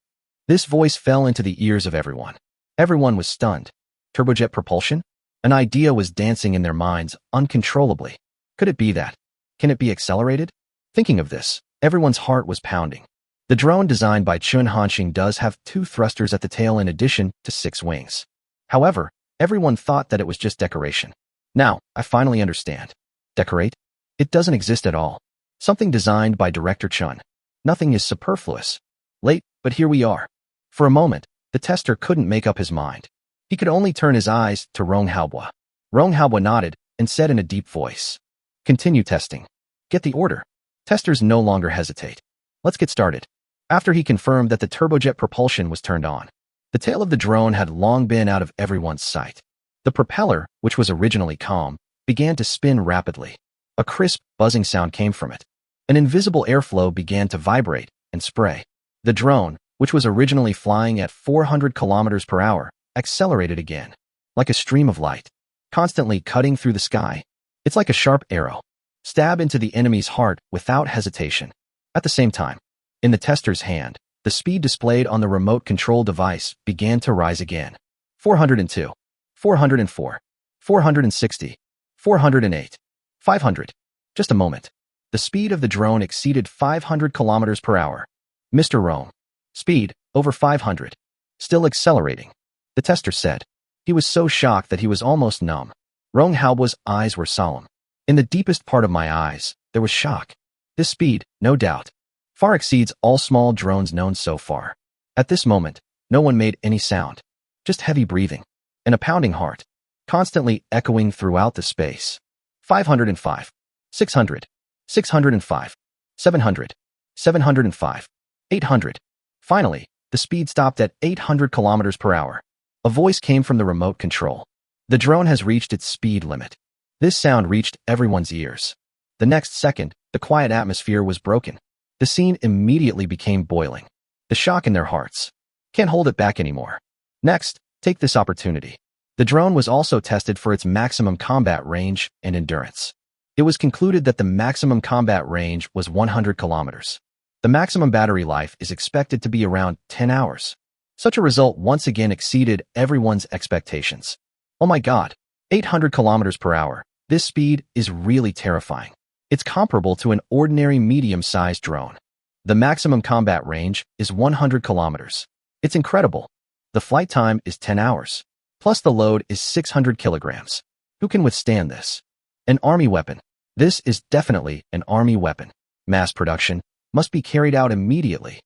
This voice fell into the ears of everyone. Everyone was stunned. Turbojet propulsion? An idea was dancing in their minds uncontrollably. Could it be that? Can it be accelerated? Thinking of this, everyone's heart was pounding. The drone designed by Chen Hanxing does have 2 thrusters at the tail in addition to 6 wings. However, everyone thought that it was just decoration. Now, I finally understand. Decorate? It doesn't exist at all. Something designed by Director Chen. Nothing is superfluous. Late, but here we are. For a moment, the tester couldn't make up his mind. He could only turn his eyes to Rong Haobo. Rong Haobo nodded and said in a deep voice, "Continue testing. Get the order." Testers no longer hesitate. Let's get started. After he confirmed that the turbojet propulsion was turned on, the tail of the drone had long been out of everyone's sight. The propeller, which was originally calm, began to spin rapidly. A crisp, buzzing sound came from it. An invisible airflow began to vibrate and spray. The drone, which was originally flying at 400 kilometers per hour, accelerated again, like a stream of light, constantly cutting through the sky. It's like a sharp arrow. Stab into the enemy's heart without hesitation. At the same time, in the tester's hand, the speed displayed on the remote control device began to rise again. 402, 404, 460, 408, 500. Just a moment. The speed of the drone exceeded 500 kilometers per hour. Mr. Rong. Speed, over 500. Still accelerating. The tester said. He was so shocked that he was almost numb. Rong Haobo's eyes were solemn. In the deepest part of my eyes, there was shock. This speed, no doubt, far exceeds all small drones known so far. At this moment, no one made any sound. Just heavy breathing. And a pounding heart. Constantly echoing throughout the space. 505. 600. 605. 700. 705. 800. Finally, the speed stopped at 800 kilometers per hour. A voice came from the remote control. The drone has reached its speed limit. This sound reached everyone's ears. The next second, the quiet atmosphere was broken. The scene immediately became boiling. The shock in their hearts. Can't hold it back anymore. Next, take this opportunity. The drone was also tested for its maximum combat range and endurance. It was concluded that the maximum combat range was 100 kilometers. The maximum battery life is expected to be around 10 hours. Such a result once again exceeded everyone's expectations. Oh my God, 800 kilometers per hour. This speed is really terrifying. It's comparable to an ordinary medium-sized drone. The maximum combat range is 100 kilometers. It's incredible. The flight time is 10 hours. Plus the load is 600 kilograms. Who can withstand this? An army weapon. This is definitely an army weapon. Mass production must be carried out immediately.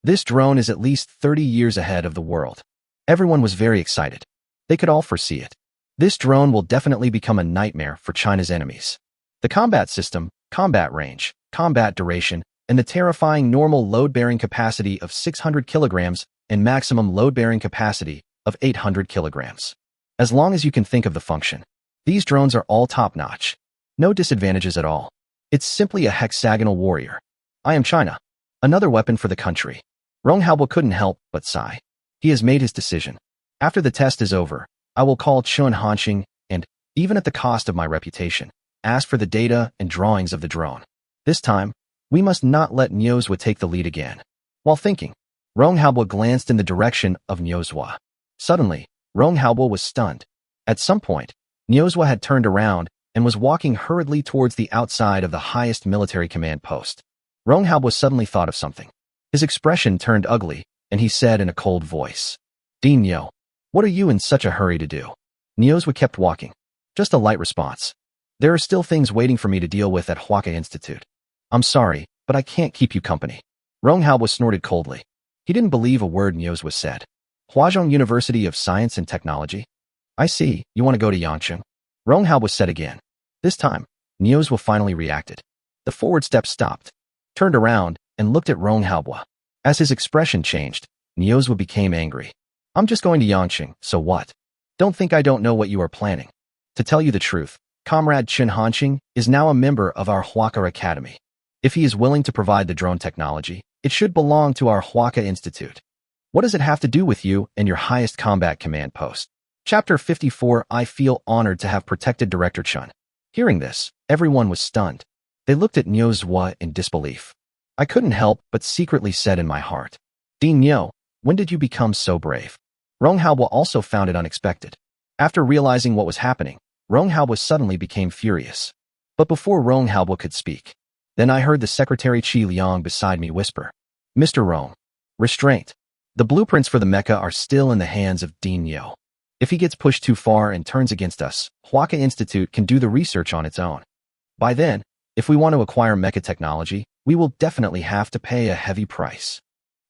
This drone is at least 30 years ahead of the world. Everyone was very excited. They could all foresee it. This drone will definitely become a nightmare for China's enemies. The combat system, combat range, combat duration, and the terrifying normal load-bearing capacity of 600 kilograms and maximum load-bearing capacity of 800 kilograms. As long as you can think of the function, these drones are all top-notch. No disadvantages at all. It's simply a hexagonal warrior. I am China. Another weapon for the country. Rong Haobo couldn't help but sigh. He has made his decision. After the test is over, I will call Chen Hanxing and, even at the cost of my reputation, ask for the data and drawings of the drone. This time, we must not let Niuzhwa take the lead again. While thinking, Rong Haobo glanced in the direction of Niuzhwa. Suddenly, Rong Haobo was stunned. At some point, Niuzhwa had turned around and was walking hurriedly towards the outside of the highest military command post. Rong Haobo suddenly thought of something. His expression turned ugly, and he said in a cold voice, "Dean Niu, what are you in such a hurry to do?" Niuzhwa kept walking. Just a light response. "There are still things waiting for me to deal with at Huaca Institute. I'm sorry, but I can't keep you company." Rong Haobo snorted coldly. He didn't believe a word Niuzhwa said. Huazhong University of Science and Technology? I see, you want to go to Yangcheng? Rong Haobo said again. This time, Niuzhwa finally reacted. The forward step stopped, turned around, and looked at Rong Haobo. As his expression changed, Niuzhwa became angry. "I'm just going to Yangcheng, so what? Don't think I don't know what you are planning. To tell you the truth, Comrade Chen Hanqing is now a member of our Huaca Academy. If he is willing to provide the drone technology, it should belong to our Huaca Institute. What does it have to do with you and your highest combat command post?" Chapter 54. I feel honored to have protected Director Chen. Hearing this, everyone was stunned. They looked at Niuzhwa in disbelief. I couldn't help but secretly said in my heart, "Dean Niu, when did you become so brave?" Rong Haobo also found it unexpected. After realizing what was happening, Rong Haobo suddenly became furious. But before Rong Haobo could speak, then I heard the Secretary Qi Liang beside me whisper, "Mr. Rong, restraint. The blueprints for the mecha are still in the hands of Dean Niu. If he gets pushed too far and turns against us, Huaca Institute can do the research on its own. By then, if we want to acquire mecha technology, we will definitely have to pay a heavy price."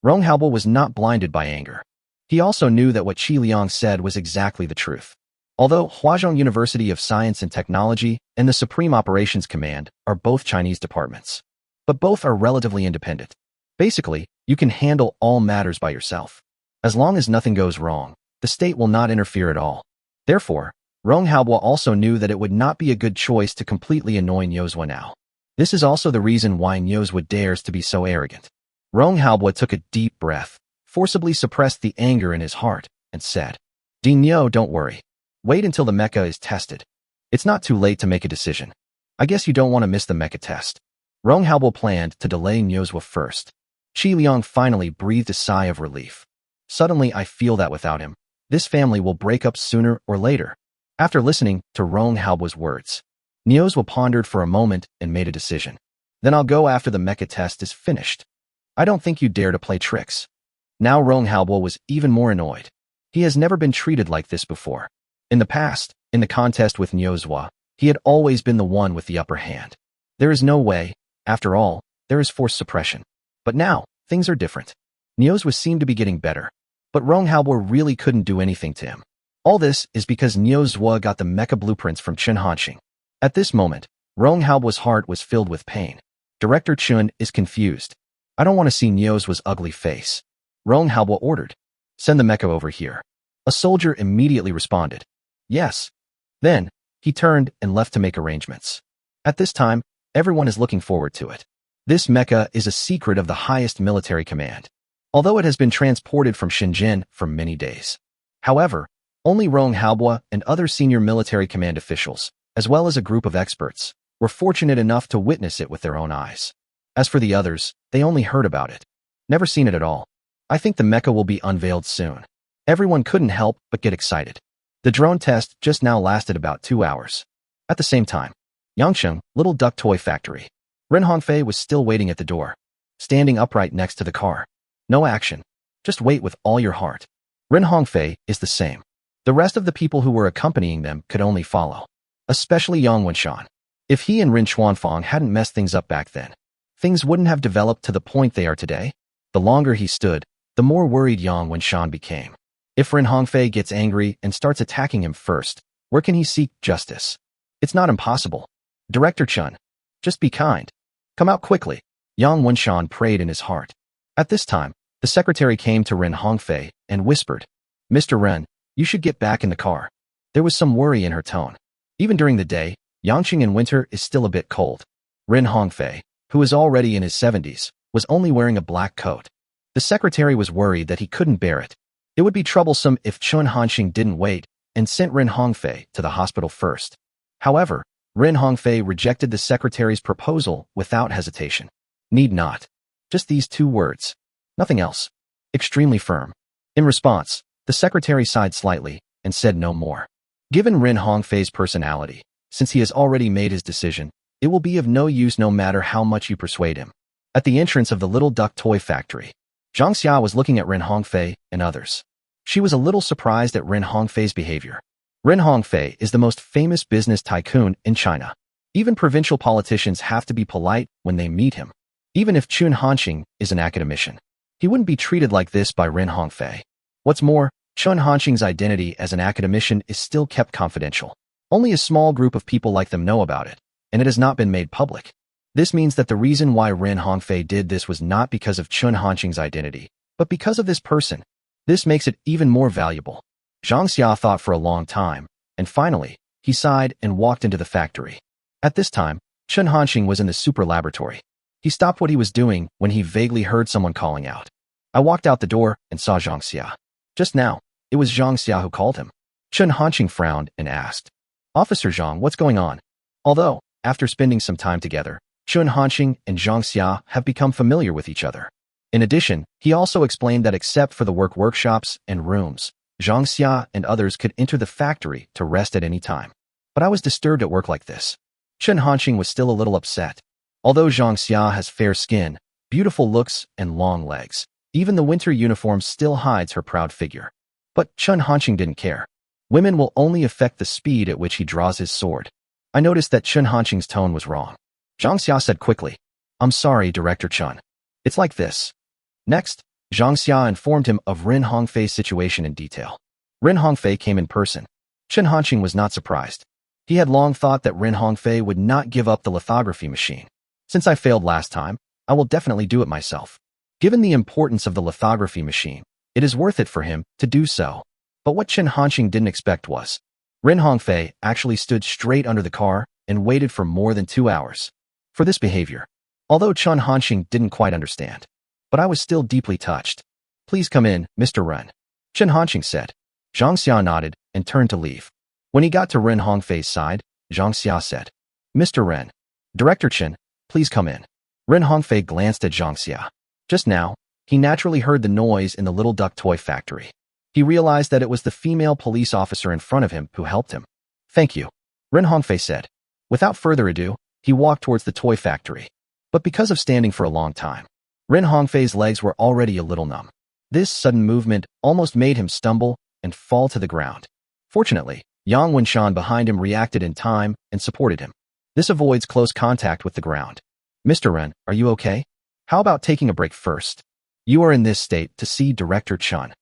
Rong Haobo was not blinded by anger. He also knew that what Qi Liang said was exactly the truth. Although Huazhong University of Science and Technology and the Supreme Operations Command are both Chinese departments, but both are relatively independent. Basically, you can handle all matters by yourself. As long as nothing goes wrong, the state will not interfere at all. Therefore, Rong Haobo also knew that it would not be a good choice to completely annoy Niuzhwa now. This is also the reason why Niuzhwa dares to be so arrogant. Rong Haobo took a deep breath, forcibly suppressed the anger in his heart, and said, "Dean Niu, don't worry. Wait until the mecha is tested. It's not too late to make a decision. I guess you don't want to miss the mecha test." Rong Haobo planned to delay Niuzhwa first. Qi Liang finally breathed a sigh of relief. "Suddenly I feel that without him, this family will break up sooner or later." After listening to Rong Haobo's words, Niuzhwa pondered for a moment and made a decision. "Then I'll go after the mecha test is finished. I don't think you dare to play tricks." Now Rong Haobo was even more annoyed. He has never been treated like this before. In the past, in the contest with Niuzhwa, he had always been the one with the upper hand. There is no way, after all, there is force suppression. But now, things are different. Niuzhwa seemed to be getting better, but Rong Haobo really couldn't do anything to him. All this is because Niuzhwa got the mecha blueprints from Chen Hanqing. At this moment, Rong Haobo's heart was filled with pain. Director Chen is confused. "I don't want to see Niuzhwa's ugly face." Rong Haobo ordered, "Send the mecha over here." A soldier immediately responded, "Yes." Then, he turned and left to make arrangements. At this time, everyone is looking forward to it. This mecha is a secret of the highest military command, although it has been transported from Shenzhen for many days. However, only Rong Haobo and other senior military command officials, as well as a group of experts, were fortunate enough to witness it with their own eyes. As for the others, they only heard about it, never seen it at all. I think the mecha will be unveiled soon. Everyone couldn't help but get excited. The drone test just now lasted about 2 hours. At the same time, Yangcheng, Little Duck Toy Factory. Ren Hongfei was still waiting at the door, standing upright next to the car. No action. Just wait with all your heart. Ren Hongfei is the same. The rest of the people who were accompanying them could only follow, especially Yang Wenshan. If he and Rin Xuanfang hadn't messed things up back then, things wouldn't have developed to the point they are today. The longer he stood, the more worried Yang Wenshan became. If Ren Hongfei gets angry and starts attacking him first, where can he seek justice? It's not impossible. Director Chen, just be kind. Come out quickly. Yang Wenshan prayed in his heart. At this time, the secretary came to Ren Hongfei and whispered, "Mr. Ren, you should get back in the car." There was some worry in her tone. Even during the day, Yangcheng in winter is still a bit cold. Ren Hongfei, who is already in his 70s, was only wearing a black coat. The secretary was worried that he couldn't bear it. It would be troublesome if Chen Hanqing didn't wait and sent Ren Hongfei to the hospital first. However, Ren Hongfei rejected the secretary's proposal without hesitation. Need not. Just these 2 words. Nothing else. Extremely firm. In response, the secretary sighed slightly and said no more. Given Ren Hongfei's personality, since he has already made his decision, it will be of no use no matter how much you persuade him. At the entrance of the little duck toy factory, Zhang Xia was looking at Ren Hongfei and others. She was a little surprised at Ren Hongfei's behavior. Ren Hongfei is the most famous business tycoon in China. Even provincial politicians have to be polite when they meet him. Even if Chun Hanqing is an academician, he wouldn't be treated like this by Ren Hongfei. What's more, Chun Hanqing's identity as an academician is still kept confidential. Only a small group of people like them know about it, and it has not been made public. This means that the reason why Ren Hongfei did this was not because of Chun Hanqing's identity, but because of this person. This makes it even more valuable. Zhang Xia thought for a long time, and finally, he sighed and walked into the factory. At this time, Chun Hanqing was in the super laboratory. He stopped what he was doing when he vaguely heard someone calling out. I walked out the door and saw Zhang Xia. Just now, it was Zhang Xia who called him. Chun Hanqing frowned and asked, "Officer Zhang, what's going on?" Although, after spending some time together, Chun Hanqing and Zhang Xia have become familiar with each other. In addition, he also explained that except for the workshops and rooms, Zhang Xia and others could enter the factory to rest at any time. But I was disturbed at work like this. Chun Hanqing was still a little upset. Although Zhang Xia has fair skin, beautiful looks, and long legs, even the winter uniform still hides her proud figure. But Chun Hanqing didn't care. Women will only affect the speed at which he draws his sword. I noticed that Chun Hanqing's tone was wrong. Zhang Xia said quickly, "I'm sorry, Director Chun. It's like this." Next, Zhang Xia informed him of Ren Hongfei's situation in detail. Ren Hongfei came in person. Chun Hanqing was not surprised. He had long thought that Ren Hongfei would not give up the lithography machine. Since I failed last time, I will definitely do it myself. Given the importance of the lithography machine, it is worth it for him to do so. But what Chun Hanqing didn't expect was, Ren Hongfei actually stood straight under the car and waited for more than 2 hours. For this behavior, although Chun Hanqing didn't quite understand, but I was still deeply touched. "Please come in, Mr. Ren," Chun Hanqing said. Zhang Xia nodded and turned to leave. When he got to Ren Hongfei's side, Zhang Xia said, "Mr. Ren, Director Chen, please come in." Ren Hongfei glanced at Zhang Xia. Just now, he naturally heard the noise in the little duck toy factory. He realized that it was the female police officer in front of him who helped him. "Thank you," Ren Hongfei said. Without further ado, he walked towards the toy factory. But because of standing for a long time, Ren Hongfei's legs were already a little numb. This sudden movement almost made him stumble and fall to the ground. Fortunately, Yang Wenshan behind him reacted in time and supported him. This avoids close contact with the ground. "Mr. Ren, are you okay? How about taking a break first? You are in this state to see Director Chun."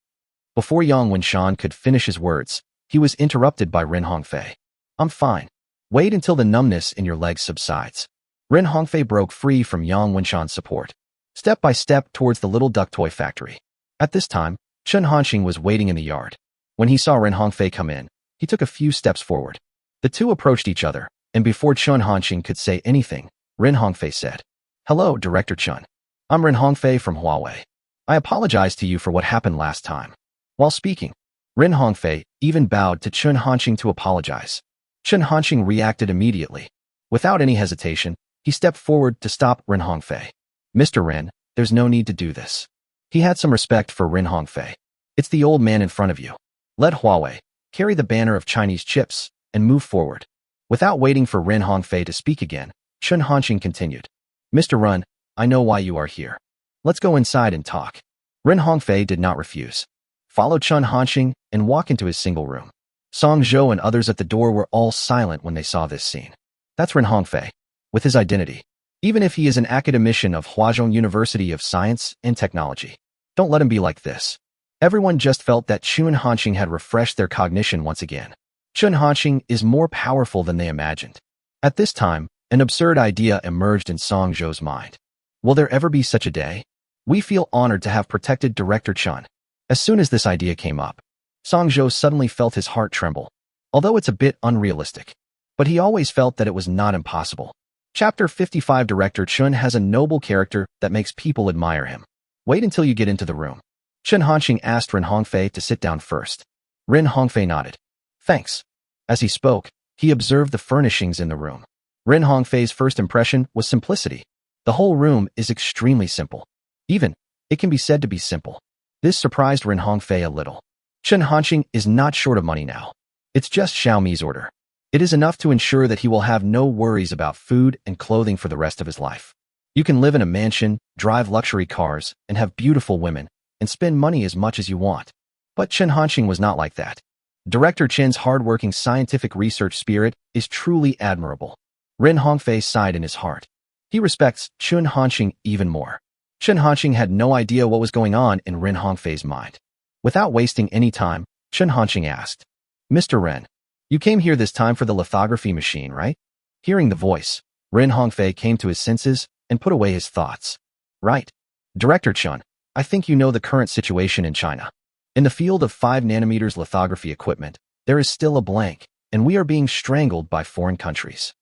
Before Yang Wenshan could finish his words, he was interrupted by Ren Hongfei. "I'm fine. Wait until the numbness in your legs subsides." Ren Hongfei broke free from Yang Wenshan's support, step by step towards the little duck toy factory. At this time, Chun Hanqing was waiting in the yard. When he saw Ren Hongfei come in, he took a few steps forward. The two approached each other, and before Chun Hanqing could say anything, Ren Hongfei said, "Hello, Director Chun. I'm Ren Hongfei from Huawei. I apologize to you for what happened last time." While speaking, Ren Hongfei even bowed to Chun Hanqing to apologize. Chun Hanqing reacted immediately. Without any hesitation, he stepped forward to stop Ren Hongfei. "Mr. Ren, there's no need to do this." He had some respect for Ren Hongfei. "It's the old man in front of you. Let Huawei carry the banner of Chinese chips and move forward." Without waiting for Ren Hongfei to speak again, Chun Hanqing continued, "Mr. Ren, I know why you are here. Let's go inside and talk." Ren Hongfei did not refuse. Follow Chun Hanqing and walk into his single room. Song Zhou and others at the door were all silent when they saw this scene. That's Ren Hongfei, with his identity. Even if he is an academician of Huazhong University of Science and Technology, don't let him be like this. Everyone just felt that Chun Hanqing had refreshed their cognition once again. Chun Hanqing is more powerful than they imagined. At this time, an absurd idea emerged in Song Zhou's mind. Will there ever be such a day? We feel honored to have protected Director Chun. As soon as this idea came up, Song Zhou suddenly felt his heart tremble. Although it's a bit unrealistic, but he always felt that it was not impossible. Chapter 55 Director Chun has a noble character that makes people admire him. Wait until you get into the room. Chun Hanqing asked Ren Hongfei to sit down first. Ren Hongfei nodded. "Thanks." As he spoke, he observed the furnishings in the room. Ren Hongfei's first impression was simplicity. The whole room is extremely simple. Even, it can be said to be simple. This surprised Ren Hongfei a little. Chun Hanqing is not short of money now. It's just Xiaomi's order. It is enough to ensure that he will have no worries about food and clothing for the rest of his life. You can live in a mansion, drive luxury cars, and have beautiful women, and spend money as much as you want. But Chen Hanqing was not like that. Director Chen's hardworking scientific research spirit is truly admirable. Ren Hongfei sighed in his heart. He respects Chen Hanqing even more. Chen Hanqing had no idea what was going on in Ren Hongfei's mind. Without wasting any time, Chen Hanqing asked, "Mr. Ren, you came here this time for the lithography machine, right?" Hearing the voice, Ren Hongfei came to his senses and put away his thoughts. "Right. Director Chen, I think you know the current situation in China. In the field of 5 nanometers lithography equipment, there is still a blank, and we are being strangled by foreign countries.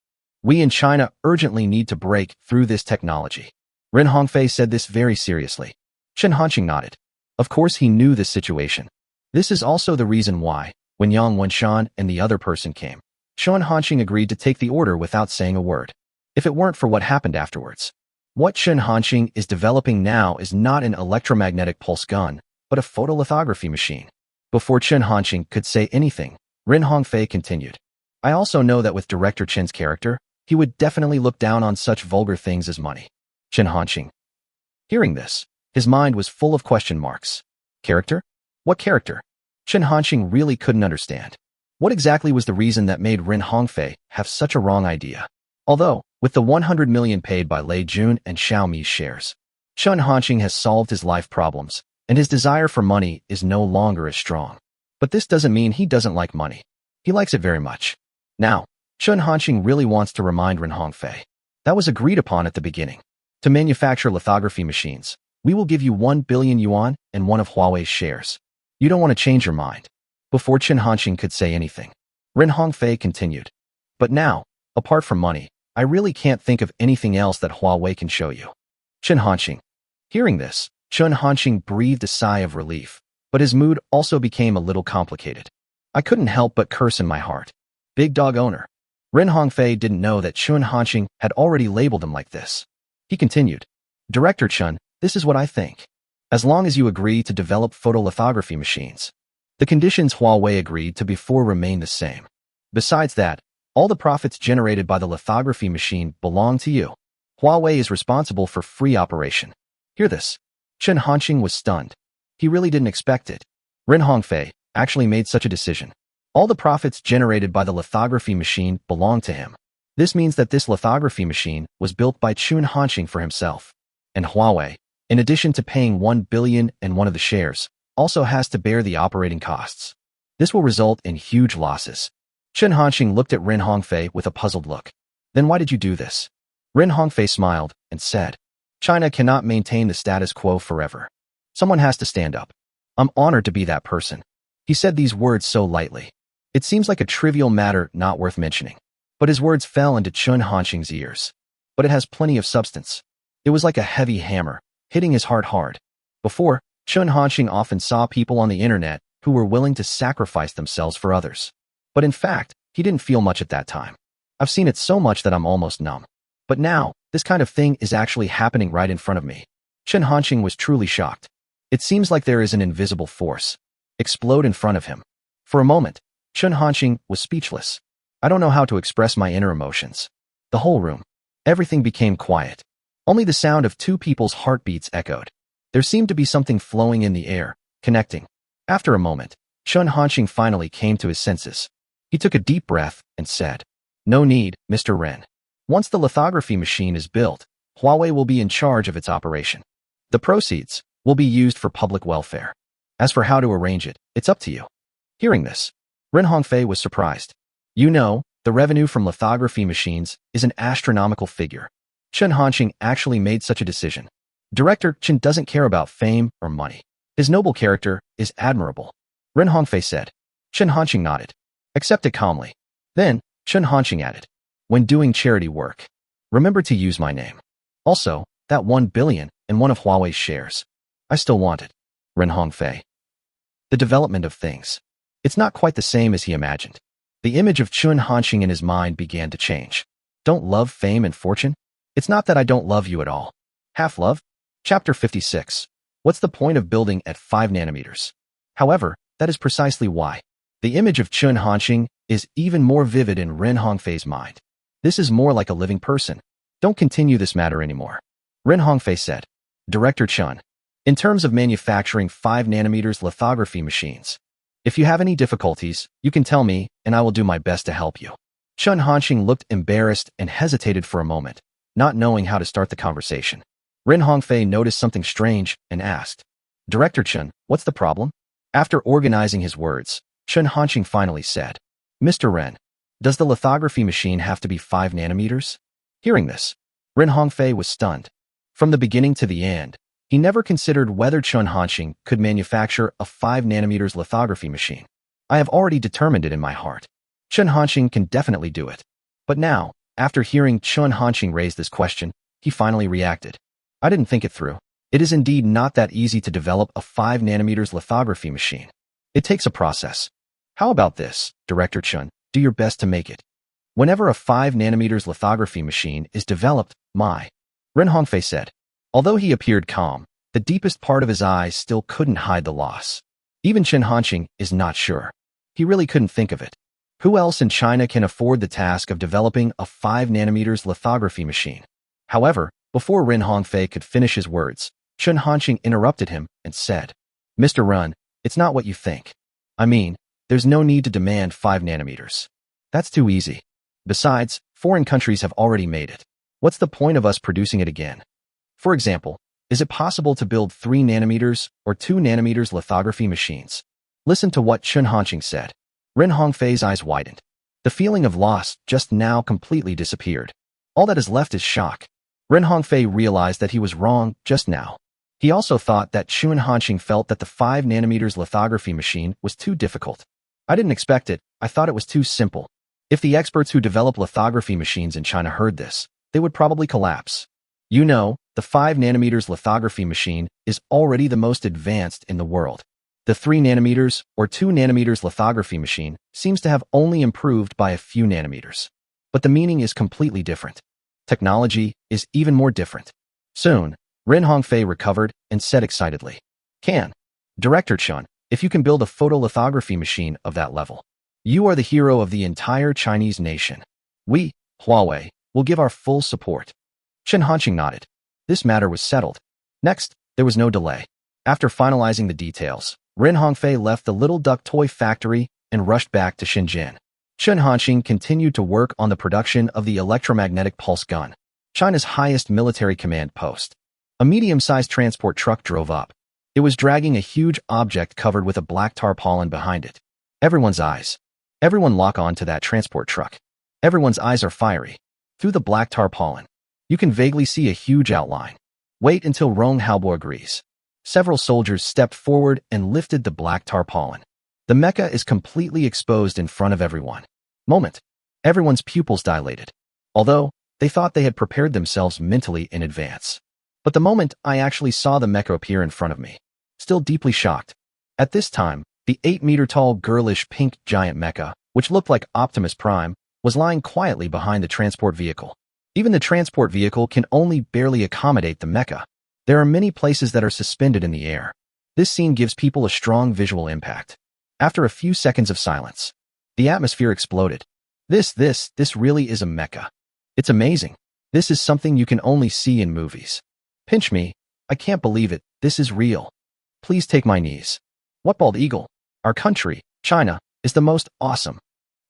We in China urgently need to break through this technology." Ren Hongfei said this very seriously. Chen Hanqing nodded. Of course he knew this situation. This is also the reason why, when Yang Wenshan and the other person came, Chen Hanqing agreed to take the order without saying a word. If it weren't for what happened afterwards. What Chen Hanqing is developing now is not an electromagnetic pulse gun, but a photolithography machine. Before Chen Hanqing could say anything, Ren Hongfei continued. I also know that with Director Chen's character, he would definitely look down on such vulgar things as money. Chen Hanqing. Hearing this, his mind was full of question marks. Character? What character? Chen Hanqing really couldn't understand. What exactly was the reason that made Ren Hongfei have such a wrong idea? Although, with the 100 million paid by Lei Jun and Xiaomi's shares, Chen Hanqing has solved his life problems, and his desire for money is no longer as strong. But this doesn't mean he doesn't like money. He likes it very much. Now, Chen Hanqing really wants to remind Ren Hongfei. That was agreed upon at the beginning. To manufacture lithography machines, we will give you 1 billion yuan and one of Huawei's shares. You don't want to change your mind. Before Chen Hanqing could say anything, Ren Hongfei continued. But now, apart from money, I really can't think of anything else that Huawei can show you. Chen Hanqing. Hearing this, Chen Hanqing breathed a sigh of relief, but his mood also became a little complicated. I couldn't help but curse in my heart. Big dog owner. Ren Hongfei didn't know that Chen Hanqing had already labeled him like this. He continued. Director Chen, this is what I think. As long as you agree to develop photolithography machines, the conditions Huawei agreed to before remain the same. Besides that, all the profits generated by the lithography machine belong to you. Huawei is responsible for free operation. Hear this. Chen Hanqing was stunned. He really didn't expect it. Ren Hongfei actually made such a decision. All the profits generated by the lithography machine belong to him. This means that this lithography machine was built by Chen Hanqing for himself. And Huawei, in addition to paying 1 billion and one of the shares, also has to bear the operating costs. This will result in huge losses. Chen Hanqing looked at Ren Hongfei with a puzzled look. Then why did you do this? Ren Hongfei smiled and said, China cannot maintain the status quo forever. Someone has to stand up. I'm honored to be that person. He said these words so lightly. It seems like a trivial matter not worth mentioning. But his words fell into Chen Hanqing's ears. But it has plenty of substance. It was like a heavy hammer, hitting his heart hard. Before, Chen Hanqing often saw people on the internet who were willing to sacrifice themselves for others. But in fact, he didn't feel much at that time. I've seen it so much that I'm almost numb. But now, this kind of thing is actually happening right in front of me. Chen Hanqing was truly shocked. It seems like there is an invisible force. Explode in front of him. For a moment, Chen Hanqing was speechless. I don't know how to express my inner emotions. The whole room. Everything became quiet. Only the sound of two people's heartbeats echoed. There seemed to be something flowing in the air, connecting. After a moment, Chen Hanqing finally came to his senses. He took a deep breath and said, No need, Mr. Ren. Once the lithography machine is built, Huawei will be in charge of its operation. The proceeds will be used for public welfare. As for how to arrange it, it's up to you. Hearing this, Ren Hongfei was surprised. You know, the revenue from lithography machines is an astronomical figure. Chen Hanqing actually made such a decision. Director Chen doesn't care about fame or money. His noble character is admirable. Ren Hongfei said. Chen Hanqing nodded. Accept it calmly. Then, Chen Hanqing added. When doing charity work, remember to use my name. Also, that 1 billion and one of Huawei's shares. I still want it. Ren Hongfei. The development of things. It's not quite the same as he imagined. The image of Chen Hanqing in his mind began to change. Don't love fame and fortune? It's not that I don't love you at all. Half love? Chapter 56. What's the point of building at 5 nanometers? However, that is precisely why. The image of Chun Hanxing is even more vivid in Ren Hongfei's mind. This is more like a living person. Don't continue this matter anymore. Ren Hongfei said. Director Chun. In terms of manufacturing 5 nanometers lithography machines, if you have any difficulties, you can tell me, and I will do my best to help you. Chun Hanxing looked embarrassed and hesitated for a moment, not knowing how to start the conversation. Ren Hongfei noticed something strange and asked, Director Chun, what's the problem? After organizing his words, Chun Hanxing finally said, Mr. Ren, does the lithography machine have to be 5 nanometers? Hearing this, Ren Hongfei was stunned. From the beginning to the end, he never considered whether Chun Hanxing could manufacture a 5 nanometers lithography machine. I have already determined it in my heart. Chun Hanxing can definitely do it. But now, after hearing Chun Hanxing raise this question, he finally reacted. I didn't think it through. It is indeed not that easy to develop a 5 nanometers lithography machine. It takes a process. How about this, Director Chun? Do your best to make it. Whenever a 5 nanometers lithography machine is developed, Ren Hongfei said. Although he appeared calm, the deepest part of his eyes still couldn't hide the loss. Even Chun Hanxing is not sure. He really couldn't think of it. Who else in China can afford the task of developing a 5 nanometers lithography machine? However, before Ren Hongfei could finish his words, Chun Hanxing interrupted him and said, Mr. Ren, it's not what you think. I mean, there's no need to demand 5 nanometers. That's too easy. Besides, foreign countries have already made it. What's the point of us producing it again? For example, is it possible to build 3 nanometers or 2 nanometers lithography machines? Listen to what Chun Hanxing said. Ren Hongfei's eyes widened. The feeling of loss just now completely disappeared. All that is left is shock. Ren Hongfei realized that he was wrong just now. He also thought that Chun Hanxing felt that the 5 nanometers lithography machine was too difficult. I didn't expect it. I thought it was too simple. If the experts who develop lithography machines in China heard this, they would probably collapse. You know, the 5 nanometers lithography machine is already the most advanced in the world. The 3 nanometers or 2 nanometers lithography machine seems to have only improved by a few nanometers. But the meaning is completely different. Technology is even more different. Soon, Ren Hongfei recovered and said excitedly, Director Chun, if you can build a photolithography machine of that level, you are the hero of the entire Chinese nation. We, Huawei, will give our full support. Chun Hanxing nodded. This matter was settled. Next, there was no delay. After finalizing the details, Ren Hongfei left the little duck toy factory and rushed back to Shenzhen. Chun Hanxing continued to work on the production of the electromagnetic pulse gun, China's highest military command post. A medium-sized transport truck drove up. It was dragging a huge object covered with a black tarpaulin behind it. Everyone lock on to that transport truck. Everyone's eyes are fiery. Through the black tarpaulin, you can vaguely see a huge outline. Wait until Rong Haobo agrees. Several soldiers stepped forward and lifted the black tarpaulin. The mecha is completely exposed in front of everyone. Everyone's pupils dilated. Although, they thought they had prepared themselves mentally in advance. But the moment I actually saw the mecha appear in front of me, still deeply shocked. At this time, the 8-meter-tall girlish pink giant mecha, which looked like Optimus Prime, was lying quietly behind the transport vehicle. Even the transport vehicle can only barely accommodate the mecha. There are many places that are suspended in the air. This scene gives people a strong visual impact. After a few seconds of silence, the atmosphere exploded. This really is a mecha. It's amazing. This is something you can only see in movies. Pinch me. I can't believe it. This is real. Please take my knees. What bald eagle? Our country, China, is the most awesome.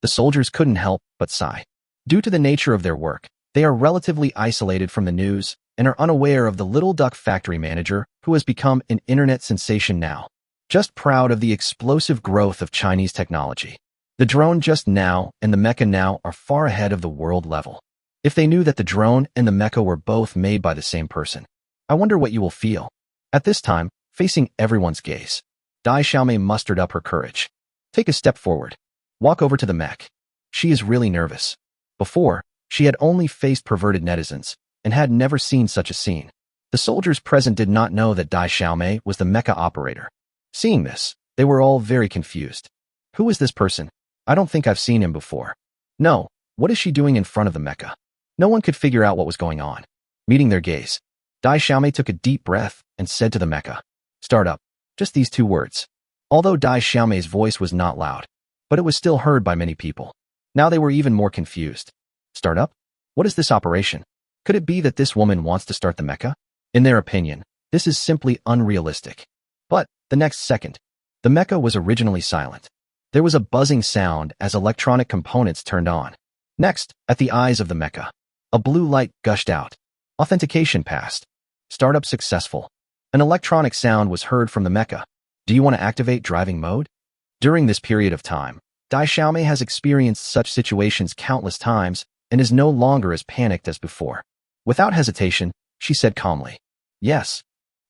The soldiers couldn't help but sigh. Due to the nature of their work, they are relatively isolated from the news and are unaware of the little duck factory manager who has become an internet sensation now. Just proud of the explosive growth of Chinese technology. The drone just now and the mecha now are far ahead of the world level. If they knew that the drone and the mecha were both made by the same person, I wonder what you will feel. At this time, facing everyone's gaze, Dai Xiaomei mustered up her courage. Take a step forward. Walk over to the mech. She is really nervous. Before, she had only faced perverted netizens and had never seen such a scene. The soldiers present did not know that Dai Xiaomei was the mecha operator. Seeing this, they were all very confused. Who is this person? I don't think I've seen him before. No, what is she doing in front of the mecha? No one could figure out what was going on. Meeting their gaze, Dai Xiaomei took a deep breath and said to the mecha, "Start up." Just these 2 words. Although Dai Xiaomei's voice was not loud, but it was still heard by many people. Now they were even more confused. Startup? What is this operation? Could it be that this woman wants to start the mecha? In their opinion, this is simply unrealistic. But the next second, the mecha was originally silent. There was a buzzing sound as electronic components turned on. Next, at the eyes of the mecha, a blue light gushed out. Authentication passed. Startup successful. An electronic sound was heard from the mecha. Do you want to activate driving mode? During this period of time, Dai Xiaomei has experienced such situations countless times and is no longer as panicked as before. Without hesitation, she said calmly, "Yes.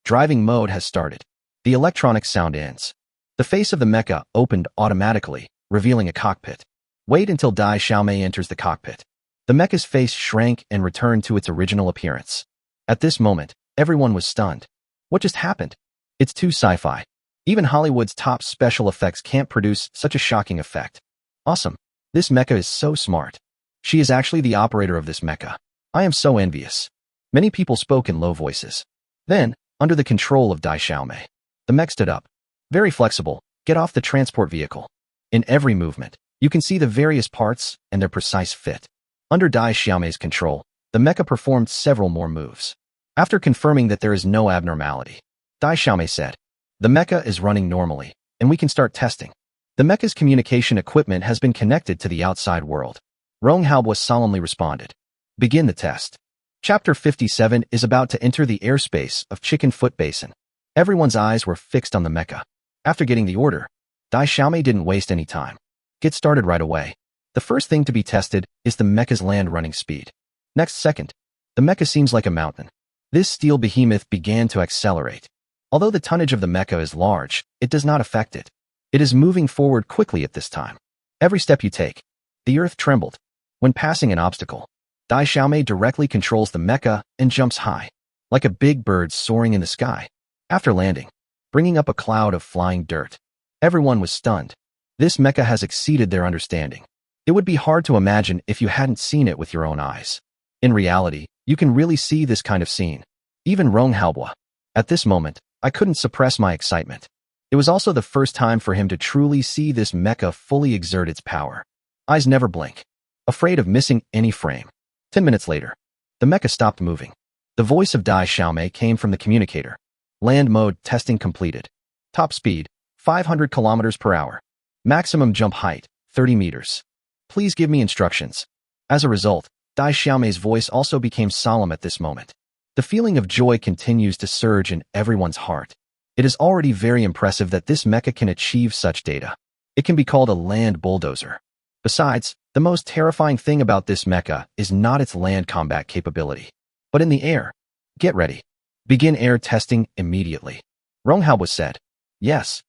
Driving mode has started." The electronic sound ends. The face of the mecha opened automatically, revealing a cockpit. Wait until Dai Xiaomei enters the cockpit. The mecha's face shrank and returned to its original appearance. At this moment, everyone was stunned. What just happened? It's too sci-fi. Even Hollywood's top special effects can't produce such a shocking effect. Awesome. This mecha is so smart. She is actually the operator of this mecha. I am so envious. Many people spoke in low voices. Then, under the control of Dai Xiaomei, the mech stood up. Very flexible, get off the transport vehicle. In every movement, you can see the various parts and their precise fit. Under Dai Xiaomei's control, the mecha performed several more moves. After confirming that there is no abnormality, Dai Xiaomei said, "The mecha is running normally, and we can start testing." The mecha's communication equipment has been connected to the outside world. Rong Haobo solemnly responded, "Begin the test." Chapter 57 is about to enter the airspace of Chicken Foot Basin. Everyone's eyes were fixed on the mecha. After getting the order, Dai Xiaomei didn't waste any time. Get started right away. The first thing to be tested is the mecha's land running speed. Next second, the mecha seems like a mountain. This steel behemoth began to accelerate. Although the tonnage of the mecha is large, it does not affect it. It is moving forward quickly at this time. Every step you take, the earth trembled. When passing an obstacle, Dai Xiaomei directly controls the mecha and jumps high, like a big bird soaring in the sky. After landing, bringing up a cloud of flying dirt, everyone was stunned. This mecha has exceeded their understanding. It would be hard to imagine if you hadn't seen it with your own eyes. In reality, you can really see this kind of scene. Even Rong Haobo. At this moment, I couldn't suppress my excitement. It was also the first time for him to truly see this mecha fully exert its power. Eyes never blink, afraid of missing any frame. 10 minutes later, the mecha stopped moving. The voice of Dai Xiaomei came from the communicator. Land mode testing completed. Top speed, 500 kilometers per hour. Maximum jump height, 30 meters. Please give me instructions. As a result, Dai Xiaomei's voice also became solemn at this moment. The feeling of joy continues to surge in everyone's heart. It is already very impressive that this mecha can achieve such data. It can be called a land bulldozer. Besides, the most terrifying thing about this mecha is not its land combat capability, but in the air. Get ready. Begin air testing immediately. Rong Haobo said, "Yes."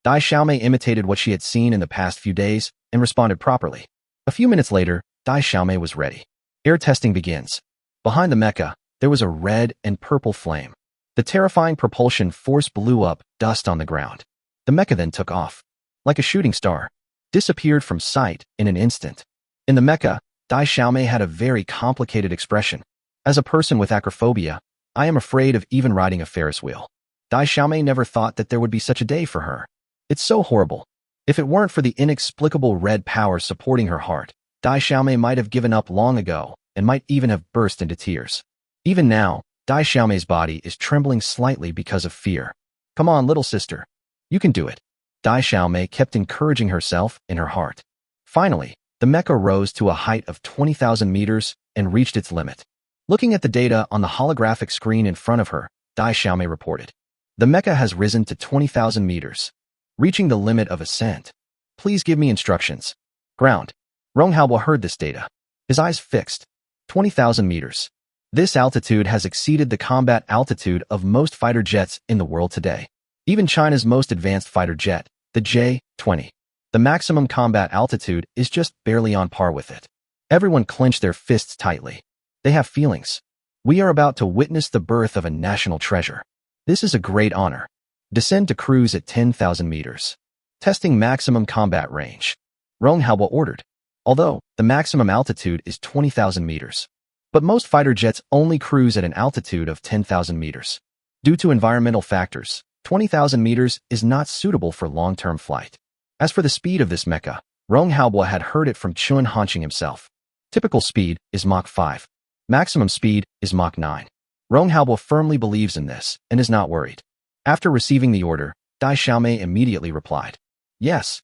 Dai Xiaomei imitated what she had seen in the past few days and responded properly. A few minutes later, Dai Xiaomei was ready. Air testing begins. Behind the mecha, there was a red and purple flame. The terrifying propulsion force blew up dust on the ground. The mecha then took off. Like a shooting star, disappeared from sight in an instant. In the mecha, Dai Xiaomei had a very complicated expression. As a person with acrophobia, I am afraid of even riding a Ferris wheel. Dai Xiaomei never thought that there would be such a day for her. It's so horrible. If it weren't for the inexplicable red power supporting her heart, Dai Xiaomei might have given up long ago and might even have burst into tears. Even now, Dai Xiaomei's body is trembling slightly because of fear. Come on, little sister. You can do it. Dai Xiaomei kept encouraging herself in her heart. Finally, the mecha rose to a height of 20,000 meters and reached its limit. Looking at the data on the holographic screen in front of her, Dai Xiaomei reported, "The mecha has risen to 20,000 meters, reaching the limit of ascent. Please give me instructions." Ground. Rong Haobo heard this data. His eyes fixed. 20,000 meters. This altitude has exceeded the combat altitude of most fighter jets in the world today. Even China's most advanced fighter jet, the J-20. The maximum combat altitude is just barely on par with it. Everyone clenched their fists tightly. They have feelings. We are about to witness the birth of a national treasure. This is a great honor. Descend to cruise at 10,000 meters. Testing maximum combat range. Rong Haobo ordered. Although, the maximum altitude is 20,000 meters. But most fighter jets only cruise at an altitude of 10,000 meters. Due to environmental factors, 20,000 meters is not suitable for long-term flight. As for the speed of this mecha, Rong Haobo had heard it from Chun Hanqing himself. Typical speed is Mach 5. Maximum speed is Mach 9. Rong Haobo firmly believes in this and is not worried. After receiving the order, Dai Xiaomei immediately replied, "Yes."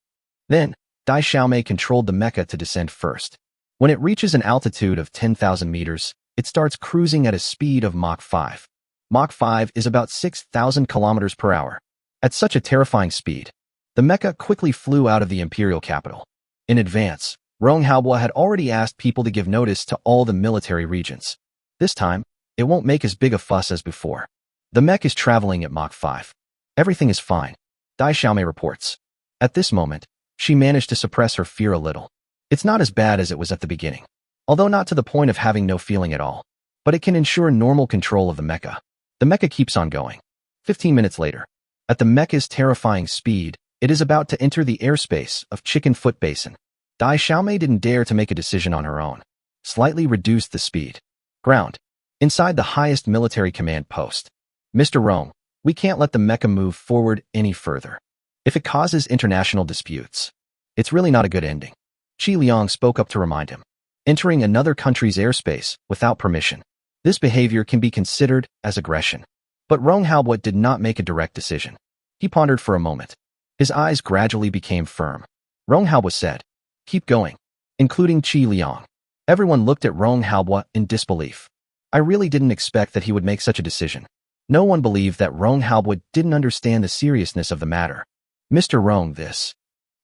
Then, Dai Xiaomei controlled the mecha to descend first. When it reaches an altitude of 10,000 meters, it starts cruising at a speed of Mach 5. Mach 5 is about 6,000 kilometers per hour. At such a terrifying speed, the mecha quickly flew out of the imperial capital. In advance, Rong Haobo had already asked people to give notice to all the military regions. This time, it won't make as big a fuss as before. The mech is traveling at Mach 5. Everything is fine, Dai Xiaomei reports. At this moment, she managed to suppress her fear a little. It's not as bad as it was at the beginning, although not to the point of having no feeling at all, but it can ensure normal control of the mecha. The mecha keeps on going. 15 minutes later, at the mecha's terrifying speed, it is about to enter the airspace of Chicken Foot Basin. Dai Xiaomei didn't dare to make a decision on her own. Slightly reduced the speed. Ground. Inside the highest military command post. Mr. Rong, we can't let the mecha move forward any further. If it causes international disputes, it's really not a good ending. Qi Liang spoke up to remind him. Entering another country's airspace without permission. This behavior can be considered as aggression. But Rong Haobo did not make a direct decision. He pondered for a moment. His eyes gradually became firm. Rong Haobo said, "Keep going," including Qi Liang. Everyone looked at Rong Haobo in disbelief. I really didn't expect that he would make such a decision. No one believed that Rong Haobo didn't understand the seriousness of the matter. Mr. Rong, this.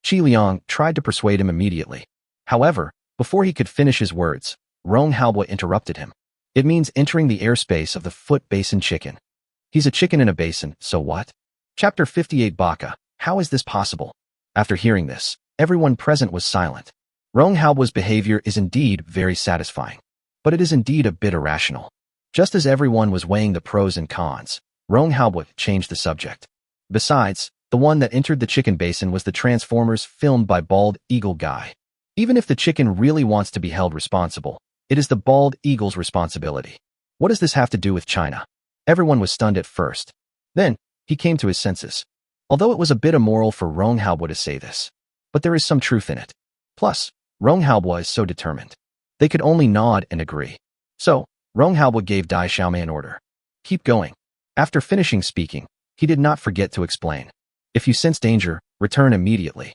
Qi Liang tried to persuade him immediately. However, before he could finish his words, Rong Haobo interrupted him. It means entering the airspace of the Foot Basin chicken. He's a chicken in a basin, so what? Chapter 58 Baka. How is this possible? After hearing this, everyone present was silent. Rong Haobo's behavior is indeed very satisfying, but it is indeed a bit irrational. Just as everyone was weighing the pros and cons, Rong Haobo changed the subject. Besides, the one that entered the chicken basin was the Transformers filmed by Bald Eagle Guy. Even if the chicken really wants to be held responsible, it is the Bald Eagle's responsibility. What does this have to do with China? Everyone was stunned at first. Then, he came to his senses. Although it was a bit immoral for Rong Haobo to say this, but there is some truth in it. Plus, Rong Haobo is so determined. They could only nod and agree. So, Rong Haobo gave Dai Xiaomei an order. Keep going. After finishing speaking, he did not forget to explain. If you sense danger, return immediately.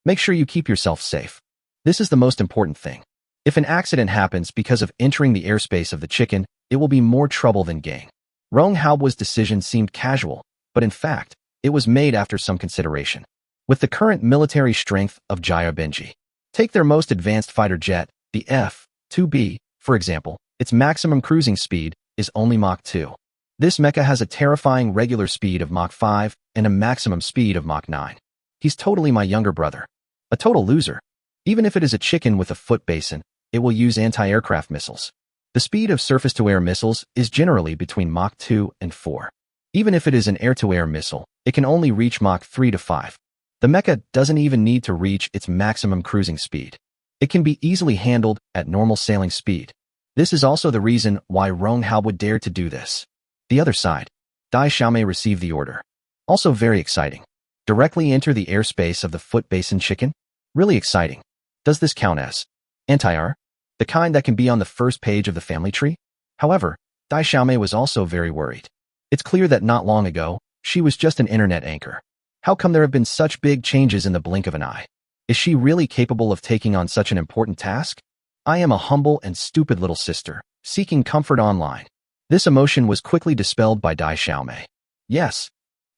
Make sure you keep yourself safe. This is the most important thing. If an accident happens because of entering the airspace of the chicken, it will be more trouble than gain. Rong Haobo's decision seemed casual, but in fact, it was made after some consideration. With the current military strength of Jaya Benji, take their most advanced fighter jet, the F-2B, for example, its maximum cruising speed is only Mach 2. This mecha has a terrifying regular speed of Mach 5 and a maximum speed of Mach 9. He's totally my younger brother. A total loser. Even if it is a chicken with a foot basin, it will use anti-aircraft missiles. The speed of surface-to-air missiles is generally between Mach 2 and 4. Even if it is an air-to-air missile, it can only reach Mach 3 to 5. The mecha doesn't even need to reach its maximum cruising speed. It can be easily handled at normal sailing speed. This is also the reason why Rong Haobo dared to do this. The other side. Dai Xiaomei received the order. Also very exciting. Directly enter the airspace of the Foot Basin chicken? Really exciting. Does this count as anti-air? The kind that can be on the first page of the family tree? However, Dai Xiaomei was also very worried. It's clear that not long ago, she was just an internet anchor. How come there have been such big changes in the blink of an eye? Is she really capable of taking on such an important task? I am a humble and stupid little sister, seeking comfort online. This emotion was quickly dispelled by Dai Xiaomei. Yes,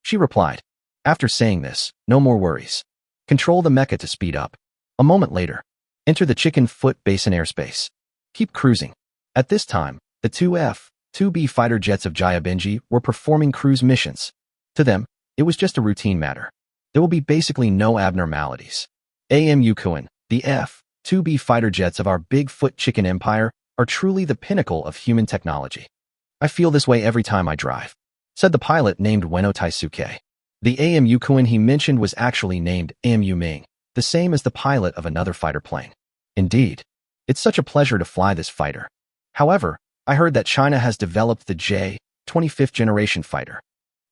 she replied. After saying this, no more worries. Control the mecha to speed up. A moment later, enter the Chicken Foot Basin airspace. Keep cruising. At this time, the two F-2B fighter jets of Jaya Benji were performing cruise missions. To them, it was just a routine matter. There will be basically no abnormalities. AMU Kuan, the F-2B fighter jets of our Bigfoot Chicken Empire, are truly the pinnacle of human technology. I feel this way every time I drive, said the pilot named Weno Taisuke. The AMU Kuan he mentioned was actually named AMU Ming, the same as the pilot of another fighter plane. Indeed, it's such a pleasure to fly this fighter. However, I heard that China has developed the J-25th generation fighter.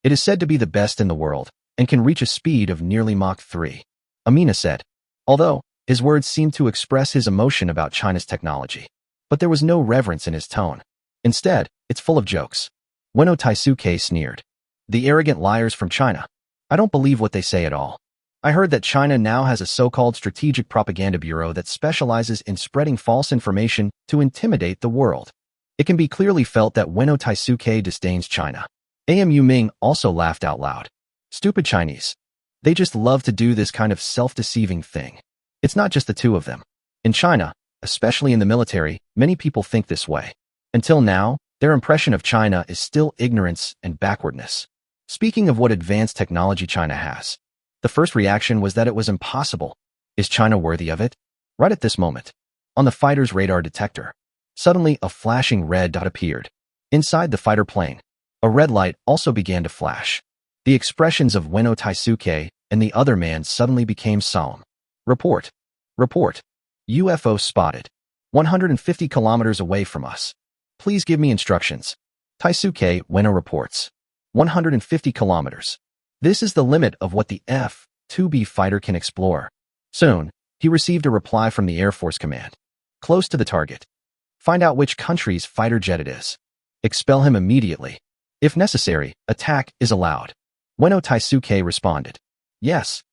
It is said to be the best in the world and can reach a speed of nearly Mach 3. Amina said. Although, His words seemed to express his emotion about China's technology. But there was no reverence in his tone. Instead, it's full of jokes. Weno Taisuke sneered. The arrogant liars from China. I don't believe what they say at all. I heard that China now has a so-called strategic propaganda bureau that specializes in spreading false information to intimidate the world. It can be clearly felt that Weno Taisuke disdains China. Amu Ming also laughed out loud. Stupid Chinese. They just love to do this kind of self-deceiving thing. It's not just the two of them. In China, especially in the military, many people think this way. Until now, their impression of China is still ignorance and backwardness. Speaking of what advanced technology China has, the first reaction was that it was impossible. Is China worthy of it? Right at this moment, on the fighter's radar detector, suddenly a flashing red dot appeared. Inside the fighter plane, a red light also began to flash. The expressions of Weno Taisuke and the other man suddenly became solemn. Report. Report. UFO spotted. 150 kilometers away from us. Please give me instructions. Taisuke Weno reports. 150 kilometers. This is the limit of what the F-2B fighter can explore. Soon, he received a reply from the Air Force Command. Close to the target. Find out which country's fighter jet it is. Expel him immediately. If necessary, attack is allowed. Weno Taisuke responded. Yes.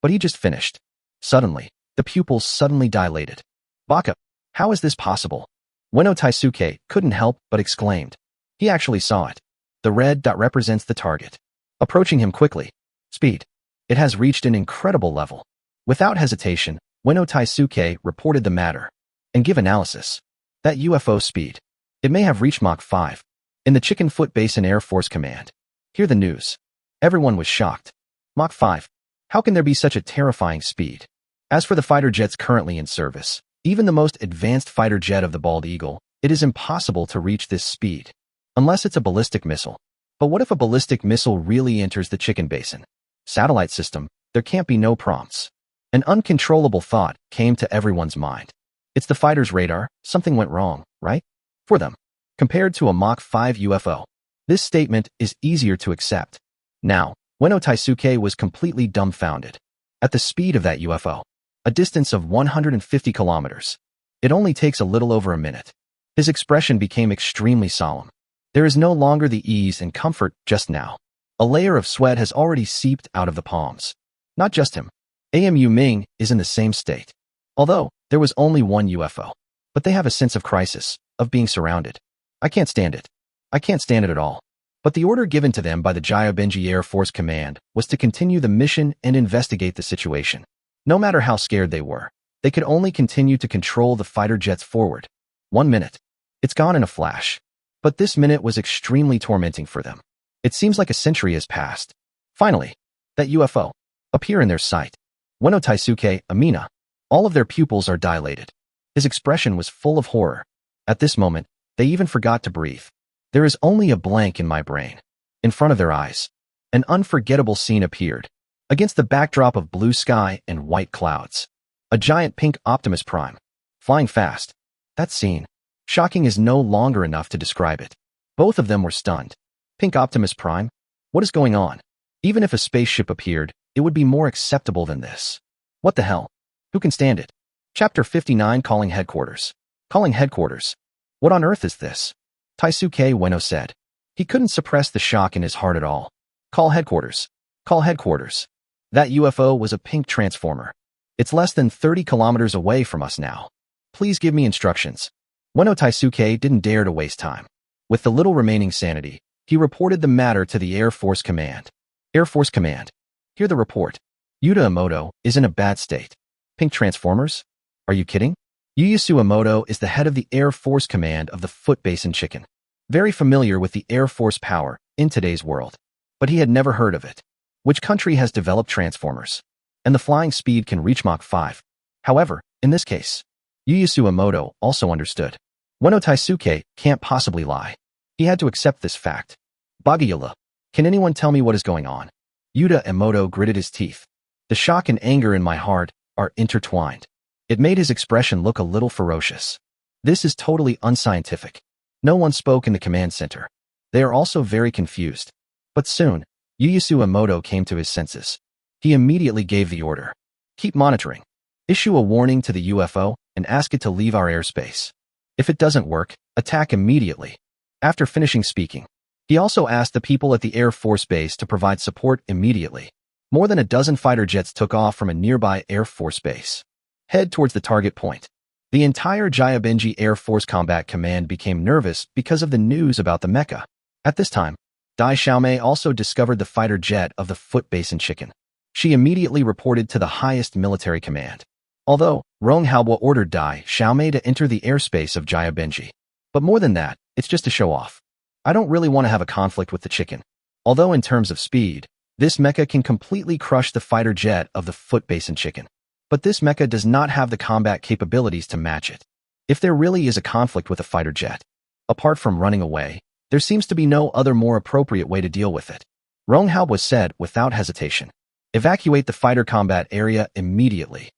But he just finished. Suddenly, the pupils suddenly dilated. Baka, how is this possible? Weno Taisuke couldn't help but exclaimed. He actually saw it. The red dot represents the target. Approaching him quickly. Speed. It has reached an incredible level. Without hesitation, Weno Taisuke reported the matter. And give analysis. That UFO speed. It may have reached Mach 5. In the Chicken Foot Basin Air Force Command. Hear the news. Everyone was shocked. Mach 5. How can there be such a terrifying speed? As for the fighter jets currently in service, even the most advanced fighter jet of the Bald Eagle, it is impossible to reach this speed. Unless it's a ballistic missile. But what if a ballistic missile really enters the Chicken Basin? Satellite system, there can't be no prompts. An uncontrollable thought came to everyone's mind. It's the fighter's radar, something went wrong, right? For them. Compared to a Mach 5 UFO, this statement is easier to accept. Now, Weno Taisuke was completely dumbfounded. At the speed of that UFO, a distance of 150 kilometers, it only takes a little over a minute. His expression became extremely solemn. There is no longer the ease and comfort just now. A layer of sweat has already seeped out of the palms. Not just him. Amu Ming is in the same state. Although, there was only one UFO. But they have a sense of crisis, of being surrounded. I can't stand it. I can't stand it at all. But the order given to them by the Jyobenji Air Force Command was to continue the mission and investigate the situation. No matter how scared they were, they could only continue to control the fighter jets forward. 1 minute. It's gone in a flash. But this minute was extremely tormenting for them. It seems like a century has passed. Finally, that UFO appear in their sight. Weno Taisuke, Amina. All of their pupils are dilated. His expression was full of horror. At this moment, they even forgot to breathe. There is only a blank in my brain. In front of their eyes, an unforgettable scene appeared. Against the backdrop of blue sky and white clouds. A giant pink Optimus Prime. Flying fast. That scene. Shocking is no longer enough to describe it. Both of them were stunned. Pink Optimus Prime? What is going on? Even if a spaceship appeared, it would be more acceptable than this. What the hell? Who can stand it? Chapter 59 Calling Headquarters. Calling Headquarters. What on earth is this? Taisuke Weno said. He couldn't suppress the shock in his heart at all. Call headquarters. Call headquarters. That UFO was a pink transformer. It's less than 30 kilometers away from us now. Please give me instructions. Weno Taisuke didn't dare to waste time. With the little remaining sanity, he reported the matter to the Air Force Command. Air Force Command. Hear the report. Yuta Emoto is in a bad state. Pink transformers? Are you kidding? Ieyasu Emoto is the head of the Air Force Command of the Foot Basin Chicken. Very familiar with the Air Force power in today's world. But he had never heard of it. Which country has developed transformers? And the flying speed can reach Mach 5. However, in this case, Ieyasu Emoto also understood. Weno Taisuke can't possibly lie. He had to accept this fact. Bagayala, can anyone tell me what is going on? Yuta Emoto gritted his teeth. The shock and anger in my heart are intertwined. It made his expression look a little ferocious. This is totally unscientific. No one spoke in the command center. They are also very confused. But soon, Ieyasu Emoto came to his senses. He immediately gave the order. Keep monitoring. Issue a warning to the UFO and ask it to leave our airspace. If it doesn't work, attack immediately. After finishing speaking, he also asked the people at the Air Force Base to provide support immediately. More than a dozen fighter jets took off from a nearby Air Force Base. Head towards the target point. The entire Jayabenji Air Force Combat Command became nervous because of the news about the mecha. At this time, Dai Xiaomei also discovered the fighter jet of the Foot Basin Chicken. She immediately reported to the highest military command. Although, Rong Haobo ordered Dai Xiaomei to enter the airspace of Jayabenji. But more than that, it's just to show off. I don't really want to have a conflict with the chicken. Although in terms of speed, this mecha can completely crush the fighter jet of the Foot Basin Chicken. But this mecha does not have the combat capabilities to match it. If there really is a conflict with a fighter jet, apart from running away, there seems to be no other more appropriate way to deal with it. Rong Haobo said without hesitation. Evacuate the fighter combat area immediately.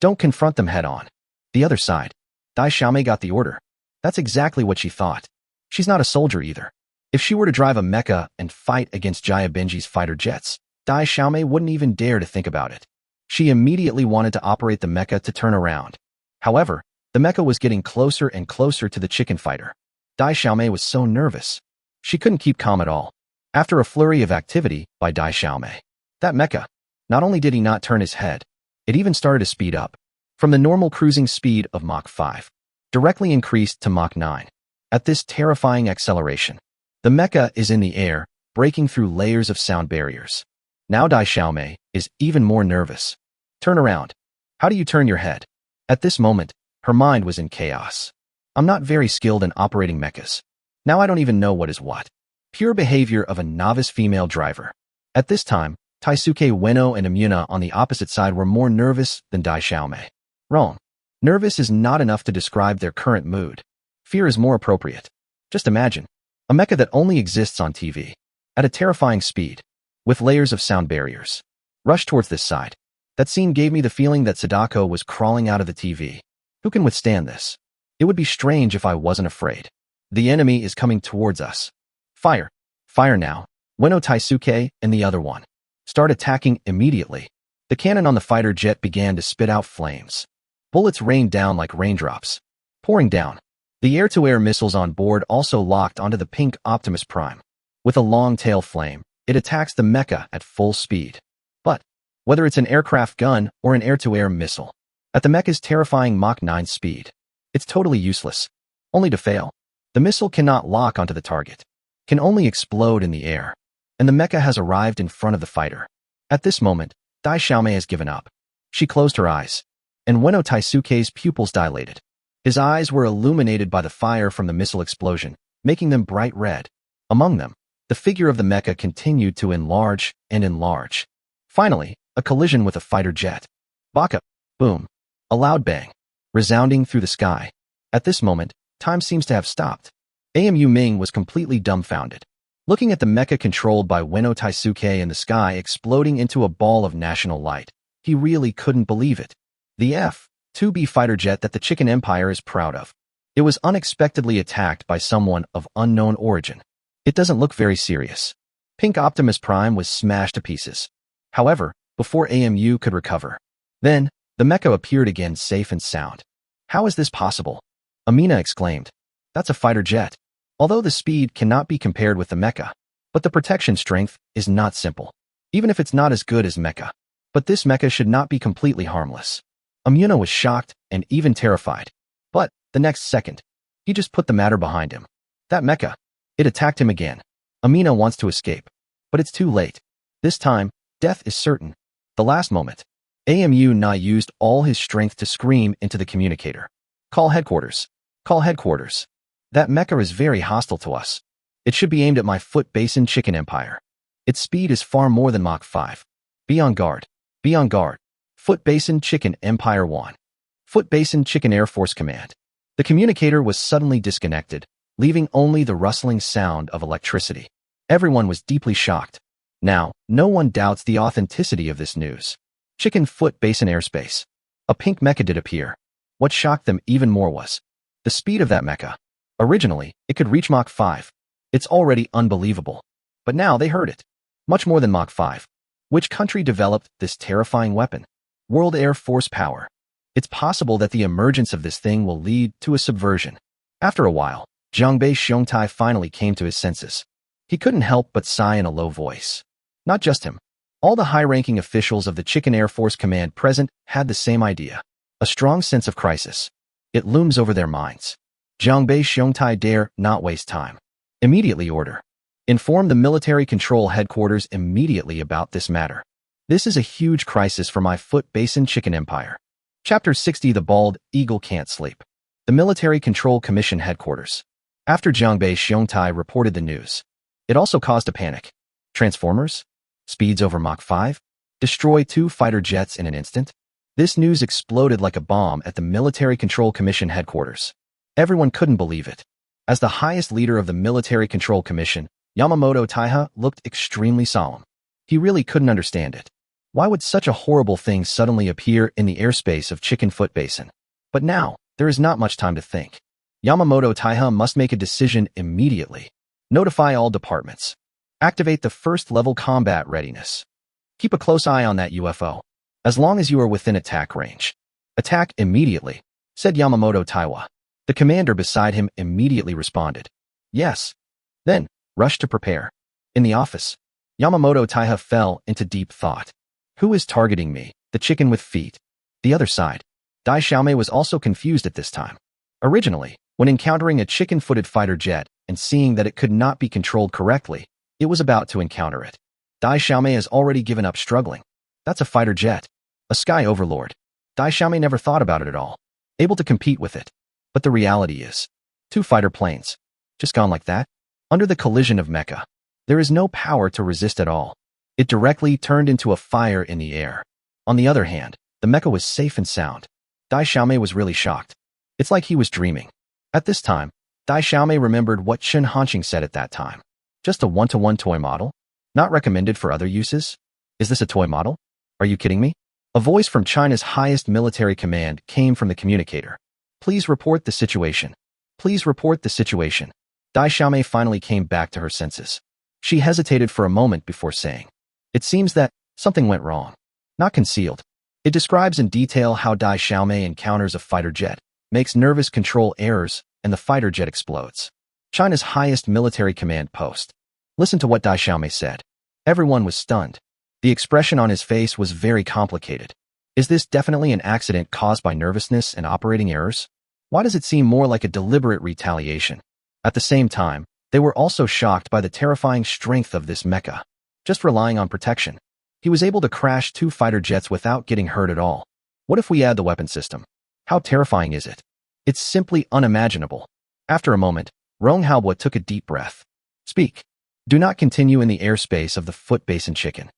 Don't confront them head-on. The other side. Dai Xiaomei got the order. That's exactly what she thought. She's not a soldier either. If she were to drive a mecha and fight against Jayabenji's fighter jets, Dai Xiaomei wouldn't even dare to think about it. She immediately wanted to operate the mecha to turn around. However, the mecha was getting closer and closer to the chicken fighter. Dai Xiaomei was so nervous. She couldn't keep calm at all. After a flurry of activity by Dai Xiaomei, that mecha, not only did he not turn his head, it even started to speed up. From the normal cruising speed of Mach 5, directly increased to Mach 9. At this terrifying acceleration, the mecha is in the air, breaking through layers of sound barriers. Now Dai Xiaomei is even more nervous. Turn around. How do you turn your head? At this moment, her mind was in chaos. I'm not very skilled in operating mechas. Now I don't even know what is what. Pure behavior of a novice female driver. At this time, Taisuke Ueno and Amuna on the opposite side were more nervous than Dai Xiaomei. Wrong. Nervous is not enough to describe their current mood. Fear is more appropriate. Just imagine. A mecha that only exists on TV. At a terrifying speed. With layers of sound barriers. Rush towards this side. That scene gave me the feeling that Sadako was crawling out of the TV. Who can withstand this? It would be strange if I wasn't afraid. The enemy is coming towards us. Fire. Fire now. Ueno Taisuke and the other one. Start attacking immediately. The cannon on the fighter jet began to spit out flames. Bullets rained down like raindrops. Pouring down. The air-to-air missiles on board also locked onto the pink Optimus Prime. With a long tail flame, it attacks the mecha at full speed. But, whether it's an aircraft gun or an air-to-air missile, at the mecha's terrifying Mach 9 speed, it's totally useless. Only to fail. The missile cannot lock onto the target. Can only explode in the air. And the mecha has arrived in front of the fighter. At this moment, Dai Xiaomei has given up. She closed her eyes. And Ueno Taisuke's pupils dilated. His eyes were illuminated by the fire from the missile explosion, making them bright red. Among them, the figure of the mecha continued to enlarge and enlarge. Finally, a collision with a fighter jet. Baka! Boom! A loud bang, resounding through the sky. At this moment, time seems to have stopped. AMU Ming was completely dumbfounded. Looking at the mecha controlled by Ueno Taisuke in the sky exploding into a ball of national light, he really couldn't believe it. The F-2B fighter jet that the Chicken Empire is proud of. It was unexpectedly attacked by someone of unknown origin. It doesn't look very serious. Pink Optimus Prime was smashed to pieces. However, before AMU could recover, then, the mecha appeared again safe and sound. How is this possible? Amina exclaimed. That's a fighter jet. Although the speed cannot be compared with the mecha, but the protection strength is not simple. Even if it's not as good as mecha. But this mecha should not be completely harmless. Amuna was shocked and even terrified. But, the next second, he just put the matter behind him. That mecha. It attacked him again. Amina wants to escape. But it's too late. This time, death is certain. The last moment. AMU Na used all his strength to scream into the communicator. Call headquarters. Call headquarters. That mecha is very hostile to us. It should be aimed at my Foot Basin Chicken Empire. Its speed is far more than Mach 5. Be on guard. Be on guard. Foot Basin Chicken Empire 1. Foot Basin Chicken Air Force Command. The communicator was suddenly disconnected, leaving only the rustling sound of electricity. Everyone was deeply shocked. Now, no one doubts the authenticity of this news. Chicken Foot Basin Airspace. A pink mecha did appear. What shocked them even more was the speed of that mecha. Originally, it could reach Mach 5. It's already unbelievable. But now they heard it. Much more than Mach 5. Which country developed this terrifying weapon? World Air Force Power. It's possible that the emergence of this thing will lead to a subversion. After a while, Zhangbei Xiongtai finally came to his senses. He couldn't help but sigh in a low voice. Not just him. All the high-ranking officials of the Chicken Air Force Command present had the same idea. A strong sense of crisis. It looms over their minds. Zhangbei Xiongtai dare not waste time. Immediately order. Inform the military control headquarters immediately about this matter. This is a huge crisis for my Foot Basin Chicken Empire. Chapter 60 The Bald Eagle Can't Sleep. The Military Control Commission headquarters. After Zhangbei Xiongtai reported the news, it also caused a panic. Transformers? Speeds over Mach 5? Destroy 2 fighter jets in an instant? This news exploded like a bomb at the Military Control Commission headquarters. Everyone couldn't believe it. As the highest leader of the Military Control Commission, Yamamoto Taiha looked extremely solemn. He really couldn't understand it. Why would such a horrible thing suddenly appear in the airspace of Chicken Foot Basin? But now, there is not much time to think. Yamamoto Taiha must make a decision immediately. Notify all departments. Activate the first-level combat readiness. Keep a close eye on that UFO. As long as you are within attack range. Attack immediately, said Yamamoto Taiwa. The commander beside him immediately responded. Yes. Then, rush to prepare. In the office, Yamamoto Taiha fell into deep thought. Who is targeting me? The chicken with feet. The other side. Dai Xiaomei was also confused at this time. Originally, when encountering a chicken-footed fighter jet and seeing that it could not be controlled correctly, it was about to encounter it. Dai Xiaomei has already given up struggling. That's a fighter jet. A sky overlord. Dai Xiaomei never thought about it at all. Able to compete with it. But the reality is, 2 fighter planes. Just gone like that? Under the collision of mecha. There is no power to resist at all. It directly turned into a fire in the air. On the other hand, the mecha was safe and sound. Dai Xiaomei was really shocked. It's like he was dreaming. At this time, Dai Xiaomei remembered what Chen Hanqing said at that time. Just a one-to-one toy model? Not recommended for other uses? Is this a toy model? Are you kidding me? A voice from China's highest military command came from the communicator. Please report the situation. Please report the situation. Dai Xiaomei finally came back to her senses. She hesitated for a moment before saying, it seems that something went wrong. Not concealed. It describes in detail how Dai Xiaomei encounters a fighter jet, makes nervous control errors, and the fighter jet explodes. China's highest military command post. Listen to what Dai Xiaomei said. Everyone was stunned. The expression on his face was very complicated. Is this definitely an accident caused by nervousness and operating errors? Why does it seem more like a deliberate retaliation? At the same time, they were also shocked by the terrifying strength of this mecha. Just relying on protection, he was able to crash 2 fighter jets without getting hurt at all. What if we add the weapon system? How terrifying is it? It's simply unimaginable. After a moment, Rong Haobo took a deep breath. Speak. Do not continue in the airspace of the Foot Basin Chicken.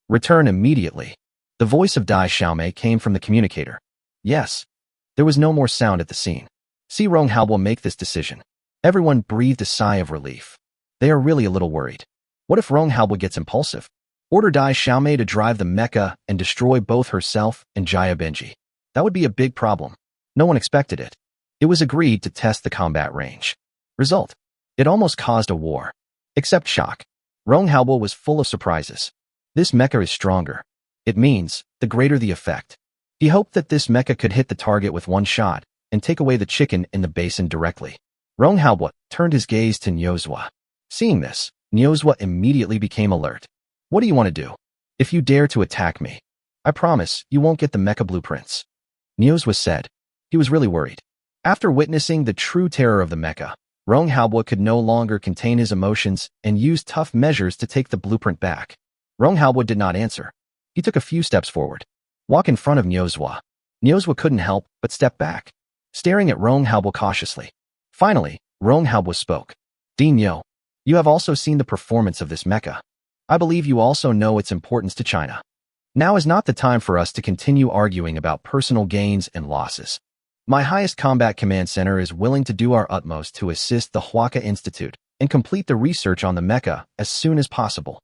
Return immediately. The voice of Dai Xiaomei came from the communicator. Yes. There was no more sound at the scene. See Rong Haobo make this decision. Everyone breathed a sigh of relief. They are really a little worried. What if Rong Haobo gets impulsive? Order Dai Xiaomei to drive the mecha and destroy both herself and Jia Benji. That would be a big problem. No one expected it. It was agreed to test the combat range. Result. It almost caused a war. Except shock. Rong Haobo was full of surprises. This mecha is stronger. It means, the greater the effect. He hoped that this mecha could hit the target with one shot and take away the chicken in the basin directly. Rong Haobo turned his gaze to Niuzhua. Seeing this, Niuzhua immediately became alert. What do you want to do? If you dare to attack me, I promise you won't get the mecha blueprints. Niuzhua said. He was really worried. After witnessing the true terror of the mecha, Rong Haobo could no longer contain his emotions and used tough measures to take the blueprint back. Rong Haobo did not answer. He took a few steps forward. Walk in front of Niuzhua. Niuzhua couldn't help but step back, staring at Rong Haobo cautiously. Finally, Rong Haobo spoke. Dean Yo, you have also seen the performance of this mecha. I believe you also know its importance to China. Now is not the time for us to continue arguing about personal gains and losses. My highest combat command center is willing to do our utmost to assist the Huaka Institute and complete the research on the mecha as soon as possible.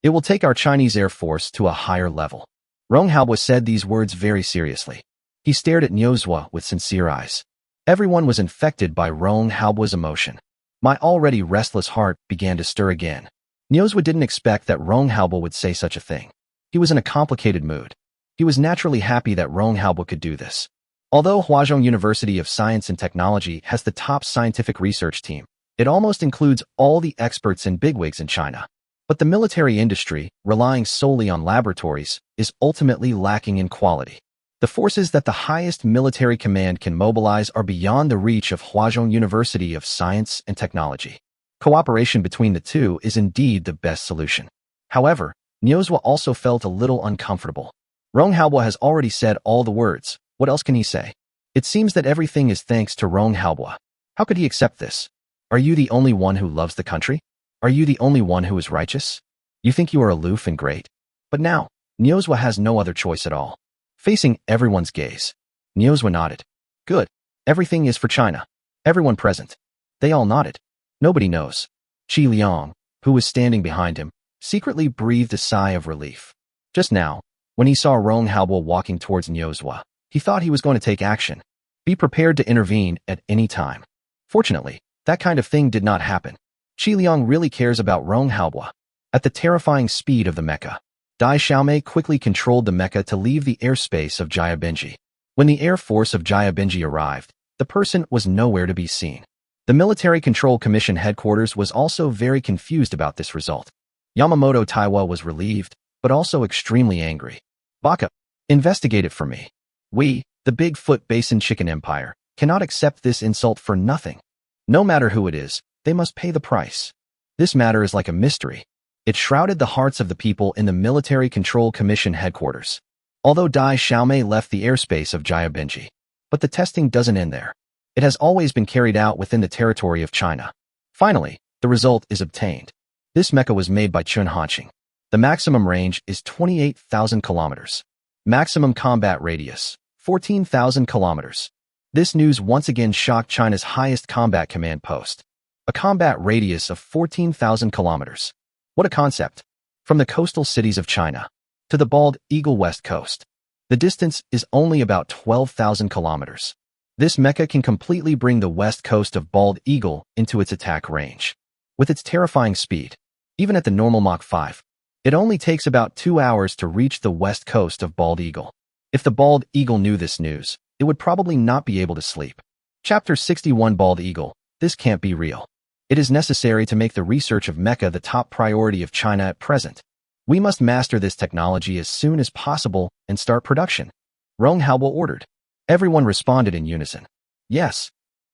It will take our Chinese Air Force to a higher level. Rong Haobo said these words very seriously. He stared at Niuzhua with sincere eyes. Everyone was infected by Rong Haobo's emotion. My already restless heart began to stir again. Niuzhua didn't expect that Rong Haobo would say such a thing. He was in a complicated mood. He was naturally happy that Rong Haobo could do this. Although Huazhong University of Science and Technology has the top scientific research team, it almost includes all the experts and bigwigs in China. But the military industry, relying solely on laboratories, is ultimately lacking in quality. The forces that the highest military command can mobilize are beyond the reach of Huazhong University of Science and Technology. Cooperation between the two is indeed the best solution. However, Niuzhwa also felt a little uncomfortable. Rong Haobo has already said all the words. What else can he say? It seems that everything is thanks to Rong Haobo. How could he accept this? Are you the only one who loves the country? Are you the only one who is righteous? You think you are aloof and great? But now, Niuzhwa has no other choice at all. Facing everyone's gaze, Niuzhwa nodded. Good. Everything is for China. Everyone present. They all nodded. Nobody knows. Qi Liang, who was standing behind him, secretly breathed a sigh of relief. Just now, when he saw Rong Haobo walking towards Niuzhwa, he thought he was going to take action. Be prepared to intervene at any time. Fortunately, that kind of thing did not happen. Qi Liang really cares about Rong Haobo. At the terrifying speed of the mecha, Dai Xiaomei quickly controlled the mecha to leave the airspace of Jia Benji. When the air force of Jia Benji arrived, the person was nowhere to be seen. The Military Control Commission headquarters was also very confused about this result. Yamamoto Taiwa was relieved, but also extremely angry. Baka, investigate it for me. We, the Bigfoot Basin Chicken Empire, cannot accept this insult for nothing. No matter who it is, they must pay the price. This matter is like a mystery. It shrouded the hearts of the people in the Military Control Commission headquarters. Although Dai Xiaomei left the airspace of Jia Benji, but the testing doesn't end there. It has always been carried out within the territory of China. Finally, the result is obtained. This mecha was made by Chun Hanxing. The maximum range is 28,000 kilometers. Maximum combat radius, 14,000 kilometers. This news once again shocked China's highest combat command post. A combat radius of 14,000 kilometers. What a concept! From the coastal cities of China to the bald eagle west coast, the distance is only about 12,000 kilometers. This mecha can completely bring the west coast of Bald Eagle into its attack range. With its terrifying speed, even at the normal Mach 5, it only takes about 2 hours to reach the west coast of Bald Eagle. If the Bald Eagle knew this news, it would probably not be able to sleep. Chapter 61 Bald Eagle. This can't be real. It is necessary to make the research of mecha the top priority of China at present. We must master this technology as soon as possible and start production. Rong Haobo ordered. Everyone responded in unison. Yes.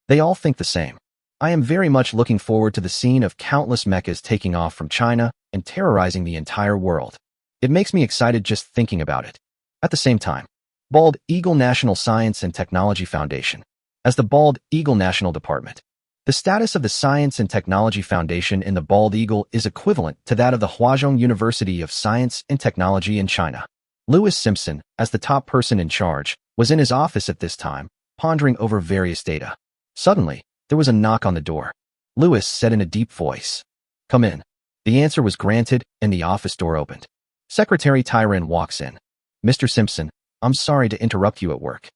They all think the same. I am very much looking forward to the scene of countless mechas taking off from China and terrorizing the entire world. It makes me excited just thinking about it. At the same time, Bald Eagle National Science and Technology Foundation. As the Bald Eagle National Department, the status of the Science and Technology Foundation in the Bald Eagle is equivalent to that of the Huazhong University of Science and Technology in China. Louis Simpson, as the top person in charge, was in his office at this time, pondering over various data. Suddenly, there was a knock on the door. Louis said in a deep voice, "Come in." The answer was granted, and the office door opened. Secretary Tyran walks in. "Mr. Simpson, I'm sorry to interrupt you at work,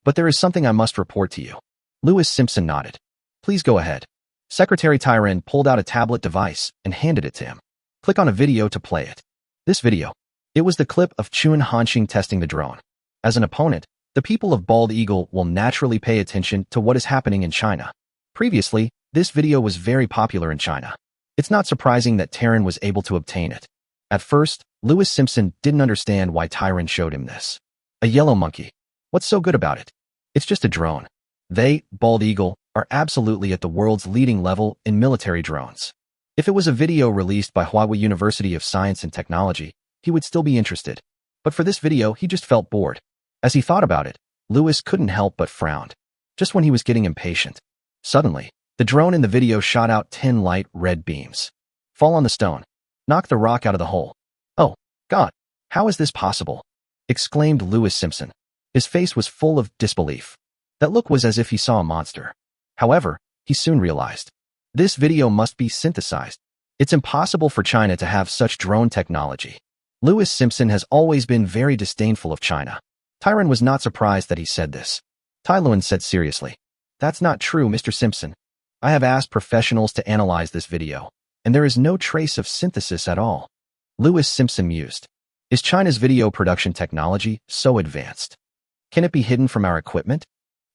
but there is something I must report to you." Louis Simpson nodded. "Please go ahead." Secretary Tyran pulled out a tablet device and handed it to him. "Click on a video to play it." This video. It was the clip of Chun Hanxing testing the drone. As an opponent, the people of Bald Eagle will naturally pay attention to what is happening in China. Previously, this video was very popular in China. It's not surprising that Tyran was able to obtain it. At first, Louis Simpson didn't understand why Tyran showed him this. A yellow monkey. What's so good about it? It's just a drone. They, Bald Eagle, are absolutely at the world's leading level in military drones. If it was a video released by Huawei University of Science and Technology, he would still be interested. But for this video, he just felt bored. As he thought about it, Louis couldn't help but frowned. Just when he was getting impatient. Suddenly, the drone in the video shot out 10 light red beams. Fall on the stone. Knock the rock out of the hole. "Oh, God, how is this possible?" exclaimed Louis Simpson. His face was full of disbelief. That look was as if he saw a monster. However, he soon realized. This video must be synthesized. It's impossible for China to have such drone technology. Louis Simpson has always been very disdainful of China. Tyran was not surprised that he said this. Tai Luan said seriously, "That's not true, Mr. Simpson. I have asked professionals to analyze this video, and there is no trace of synthesis at all." Louis Simpson mused. Is China's video production technology so advanced? Can it be hidden from our equipment?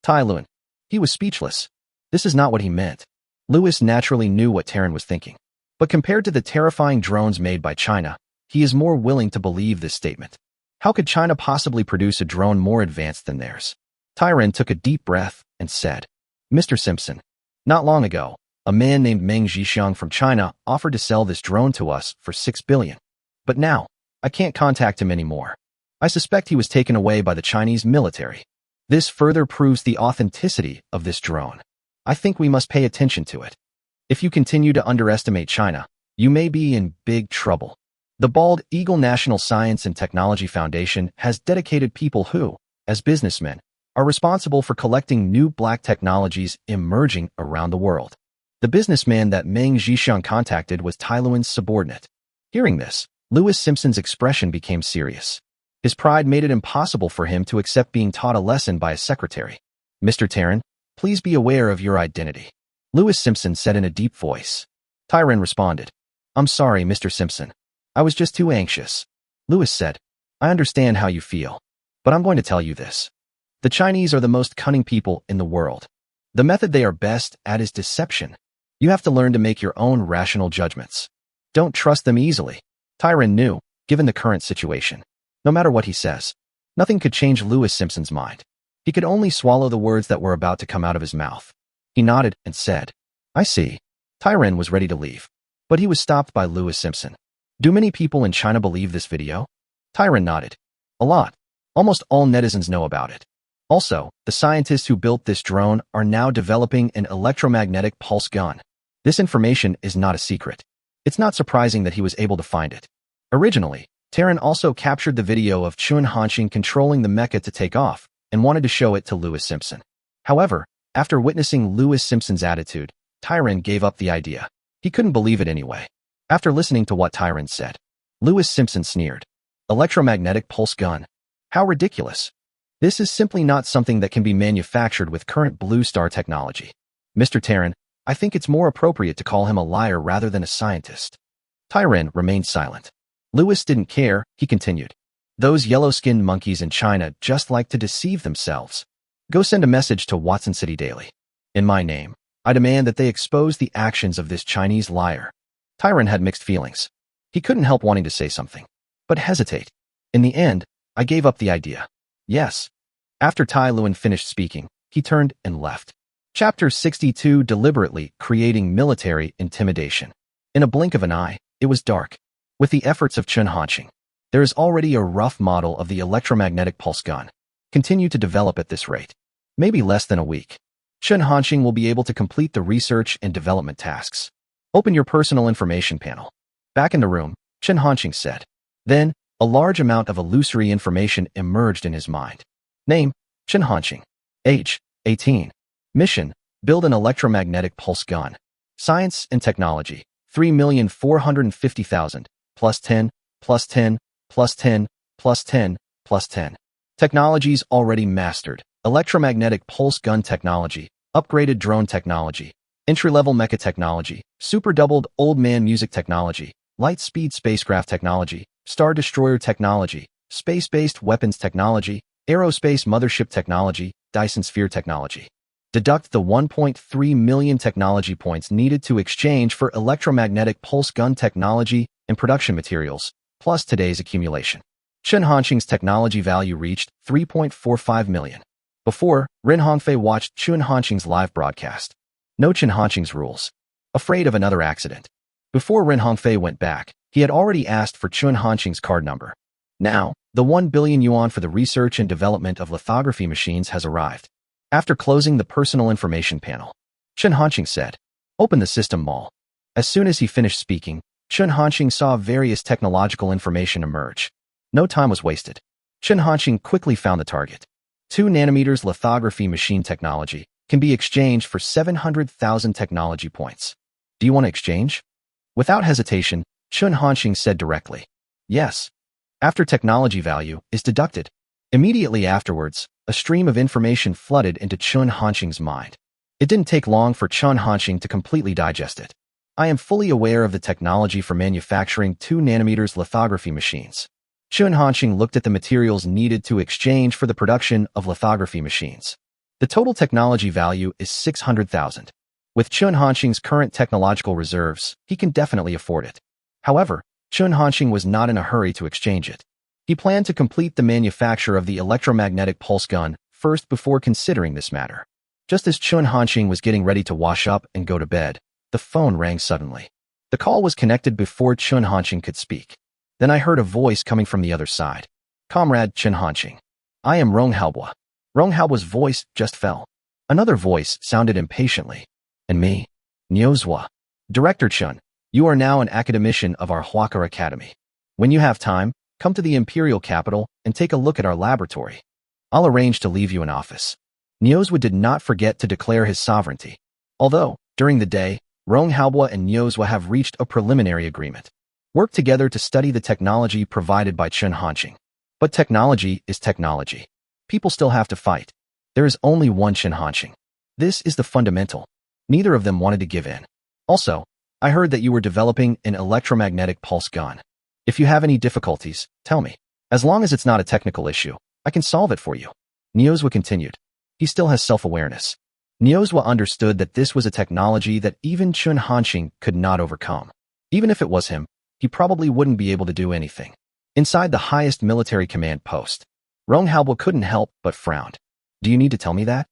Tai Luen. He was speechless. This is not what he meant. Lewis naturally knew what Taryn was thinking. But compared to the terrifying drones made by China, he is more willing to believe this statement. How could China possibly produce a drone more advanced than theirs? Taryn took a deep breath and said, Mr. Simpson, not long ago, a man named Meng Zhixiang from China offered to sell this drone to us for $6 billion. But now, I can't contact him anymore. I suspect he was taken away by the Chinese military. This further proves the authenticity of this drone. I think we must pay attention to it. If you continue to underestimate China, you may be in big trouble. The Bald Eagle National Science and Technology Foundation has dedicated people who, as businessmen, are responsible for collecting new black technologies emerging around the world. The businessman that Meng Zhixiang contacted was Tai Luen's subordinate. Hearing this, Lewis Simpson's expression became serious. His pride made it impossible for him to accept being taught a lesson by a secretary. Mr. Taryn, please be aware of your identity, Lewis Simpson said in a deep voice. Taryn responded, I'm sorry, Mr. Simpson. I was just too anxious. Lewis said, I understand how you feel, but I'm going to tell you this. The Chinese are the most cunning people in the world. The method they are best at is deception. You have to learn to make your own rational judgments. Don't trust them easily. Taryn knew, given the current situation. No matter what he says, nothing could change Lewis Simpson's mind. He could only swallow the words that were about to come out of his mouth. He nodded and said, I see. Taryn was ready to leave, but he was stopped by Lewis Simpson. Do many people in China believe this video? Taryn nodded. A lot. Almost all netizens know about it. Also, the scientists who built this drone are now developing an electromagnetic pulse gun. This information is not a secret. It's not surprising that he was able to find it. Originally, Taryn also captured the video of Chun Hanxing controlling the mecha to take off and wanted to show it to Lewis Simpson. However, after witnessing Lewis Simpson's attitude, Taryn gave up the idea. He couldn't believe it anyway. After listening to what Taryn said, Lewis Simpson sneered. Electromagnetic pulse gun. How ridiculous. This is simply not something that can be manufactured with current Blue Star technology. Mr. Taryn, I think it's more appropriate to call him a liar rather than a scientist. Taryn remained silent. Lewis didn't care, he continued. Those yellow-skinned monkeys in China just like to deceive themselves. Go send a message to Watson City Daily. In my name, I demand that they expose the actions of this Chinese liar. Taryn had mixed feelings. He couldn't help wanting to say something, but hesitate. In the end, I gave up the idea. Yes. After Tai Luen finished speaking, he turned and left. Chapter 62 Deliberately Creating Military Intimidation. In a blink of an eye, it was dark. With the efforts of Chun Hanxing, there is already a rough model of the electromagnetic pulse gun. Continue to develop at this rate. Maybe less than a week. Chun Hanxing will be able to complete the research and development tasks. Open your personal information panel. Back in the room, Chun Hanxing said. Then, a large amount of illusory information emerged in his mind. Name, Chun Hanxing. Age, 18. Mission, build an electromagnetic pulse gun. Science and technology, 3,450,000, plus 10, plus 10, plus 10, plus 10, plus 10. Technologies already mastered, electromagnetic pulse gun technology, upgraded drone technology, entry-level mecha technology, super-doubled old man music technology, light-speed spacecraft technology, Star Destroyer technology, space-based weapons technology, aerospace mothership technology, Dyson Sphere technology. Deduct the 1.3 million technology points needed to exchange for electromagnetic pulse gun technology and production materials, plus today's accumulation. Chun Hanxing's technology value reached 3.45 million. Before, Ren Hongfei watched Chun Hanxing's live broadcast. Know Chun Hanxing's rules. Afraid of another accident. Before Ren Hongfei went back, he had already asked for Chun Hanxing's card number. Now, the 1 billion yuan for the research and development of lithography machines has arrived. After closing the personal information panel, Chun Hanxing said, Open the system mall. As soon as he finished speaking, Chun Hanxing saw various technological information emerge. No time was wasted. Chun Hanxing quickly found the target. 2 nanometers lithography machine technology can be exchanged for 700,000 technology points. Do you want to exchange? Without hesitation, Chun Hanxing said directly, Yes. After technology value is deducted. Immediately afterwards, a stream of information flooded into Chun Hanxing's mind. It didn't take long for Chun Hanxing to completely digest it. I am fully aware of the technology for manufacturing 2 nanometers lithography machines. Chun Hanxing looked at the materials needed to exchange for the production of lithography machines. The total technology value is 600,000. With Chun Hanxing's current technological reserves, he can definitely afford it. However, Chun Hanxing was not in a hurry to exchange it. He planned to complete the manufacture of the electromagnetic pulse gun first before considering this matter. Just as Chun Hanxing was getting ready to wash up and go to bed, the phone rang suddenly. The call was connected before Chun Hanxing could speak. Then I heard a voice coming from the other side. Comrade Chun Hanxing. I am Rong Haobua. Rong Haobua's voice just fell. Another voice sounded impatiently. And me? Niuzhua. Director Chun, you are now an academician of our Huakar Academy. When you have time, come to the imperial capital and take a look at our laboratory. I'll arrange to leave you an office. Niuzhua did not forget to declare his sovereignty. Although, during the day, Rong Haobua and Niuzhua have reached a preliminary agreement. Work together to study the technology provided by Chun Hanxing. But technology is technology. People still have to fight. There is only one Chun Hanxing. This is the fundamental. Neither of them wanted to give in. Also, I heard that you were developing an electromagnetic pulse gun. If you have any difficulties, tell me. As long as it's not a technical issue, I can solve it for you. Niuzhua continued. He still has self-awareness. Niuzhua understood that this was a technology that even Chun Hanxing could not overcome. Even if it was him, he probably wouldn't be able to do anything. Inside the highest military command post, Rong Haobua couldn't help but frowned. Do you need to tell me that?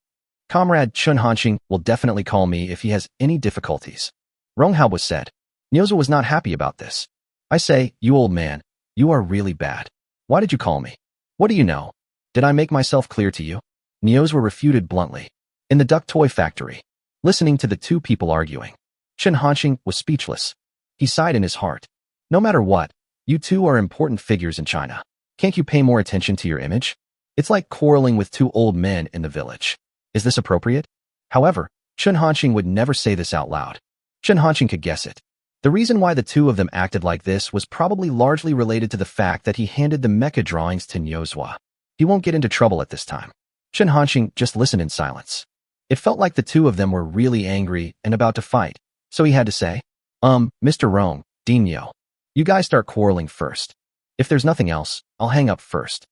Comrade Chun Hanxing will definitely call me if he has any difficulties. Rong Haobua said. Niuzhua was not happy about this. I say, you old man, you are really bad. Why did you call me? What do you know? Did I make myself clear to you? Niuzhua refuted bluntly. In the duck toy factory, listening to the two people arguing, Chun Hanxing was speechless. He sighed in his heart. No matter what, you two are important figures in China. Can't you pay more attention to your image? It's like quarreling with two old men in the village. Is this appropriate? However, Chun Hanxing would never say this out loud. Chun Hanxing could guess it. The reason why the two of them acted like this was probably largely related to the fact that he handed the mecha drawings to Niuzhua. He won't get into trouble at this time. Chun Hanxing just listened in silence. It felt like the two of them were really angry and about to fight, so he had to say, Mr. Rong, Dinyo, you guys start quarreling first. If there's nothing else, I'll hang up first.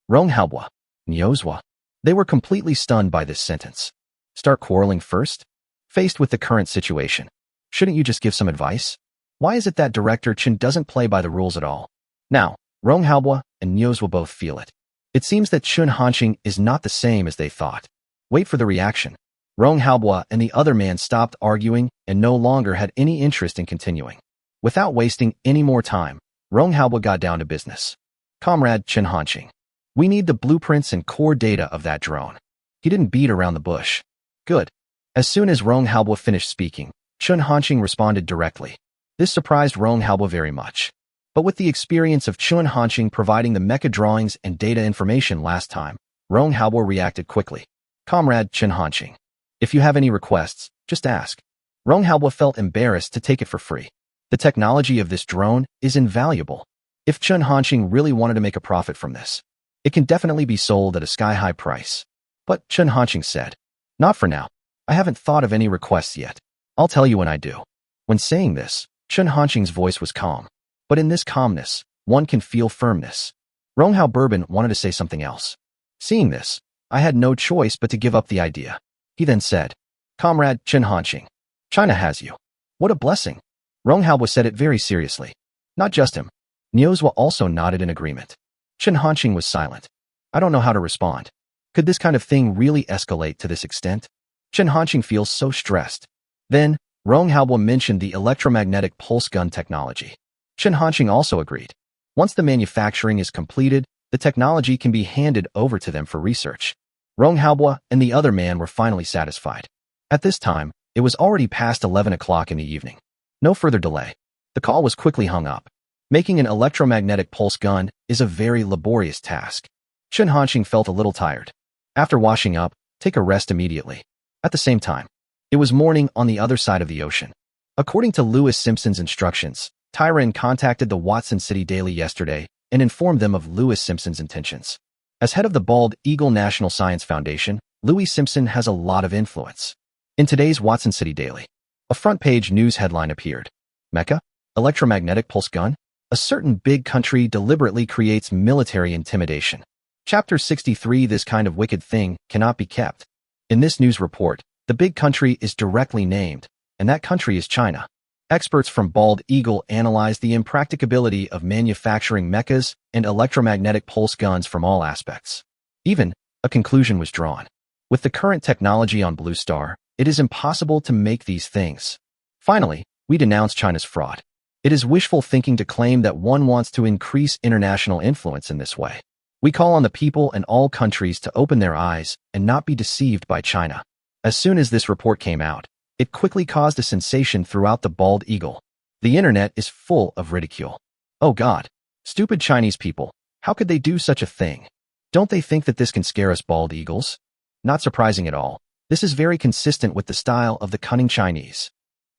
Rong Haobua, Niuzhua. They were completely stunned by this sentence. Start quarreling first? Faced with the current situation, shouldn't you just give some advice? Why is it that Director Chun doesn't play by the rules at all? Now, Rong Haobua and Niuzhua both feel it. It seems that Chun Hanxing is not the same as they thought. Wait for the reaction. Rong Haobua and the other man stopped arguing and no longer had any interest in continuing. Without wasting any more time, Rong Haobua got down to business. Comrade Chun Hanxing, we need the blueprints and core data of that drone. He didn't beat around the bush. Good. As soon as Rong Haobua finished speaking, Chun Hanxing responded directly. This surprised Rong Haobua very much. But with the experience of Chun Hanxing providing the mecha drawings and data information last time, Rong Haobua reacted quickly. Comrade Chun Hanxing, if you have any requests, just ask. Rong Haobua felt embarrassed to take it for free. The technology of this drone is invaluable. If Chun Hanxing really wanted to make a profit from this, it can definitely be sold at a sky-high price. But Chun Hanxing said, not for now. I haven't thought of any requests yet. I'll tell you when I do. When saying this, Chun Hanxing's voice was calm. But in this calmness, one can feel firmness. Rong Hao Bourbon wanted to say something else. Seeing this, I had no choice but to give up the idea. He then said, Comrade Chun Hanxing, China has you. What a blessing. Rong Haobua said it very seriously. Not just him. Niuzhua also nodded in agreement. Chun Hanxing was silent. I don't know how to respond. Could this kind of thing really escalate to this extent? Chun Hanxing feels so stressed. Then, Rong Haobua mentioned the electromagnetic pulse gun technology. Chun Hanxing also agreed. Once the manufacturing is completed, the technology can be handed over to them for research. Rong Haobua and the other man were finally satisfied. At this time, it was already past 11 o'clock in the evening. No further delay. The call was quickly hung up. Making an electromagnetic pulse gun is a very laborious task. Chun Hanxing felt a little tired. After washing up, take a rest immediately. At the same time, it was morning on the other side of the ocean. According to Lewis Simpson's instructions, Tyron contacted the Watson City Daily yesterday and informed them of Lewis Simpson's intentions. As head of the Bald Eagle National Science Foundation, Louis Simpson has a lot of influence. In today's Watson City Daily, a front-page news headline appeared. Mecha? Electromagnetic pulse gun? A certain big country deliberately creates military intimidation. Chapter 63 This kind of wicked thing cannot be kept. In this news report, the big country is directly named, and that country is China. Experts from Bald Eagle analyzed the impracticability of manufacturing mechas and electromagnetic pulse guns from all aspects. Even, a conclusion was drawn. With the current technology on Blue Star, it is impossible to make these things. Finally, we denounce China's fraud. It is wishful thinking to claim that one wants to increase international influence in this way. We call on the people and all countries to open their eyes and not be deceived by China. As soon as this report came out, it quickly caused a sensation throughout the Bald Eagle. The internet is full of ridicule. Oh God, stupid Chinese people, how could they do such a thing? Don't they think that this can scare us bald eagles? Not surprising at all. This is very consistent with the style of the cunning Chinese.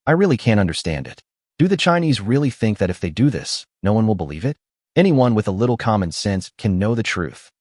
I really can't understand it. Do the Chinese really think that if they do this, no one will believe it? Anyone with a little common sense can know the truth.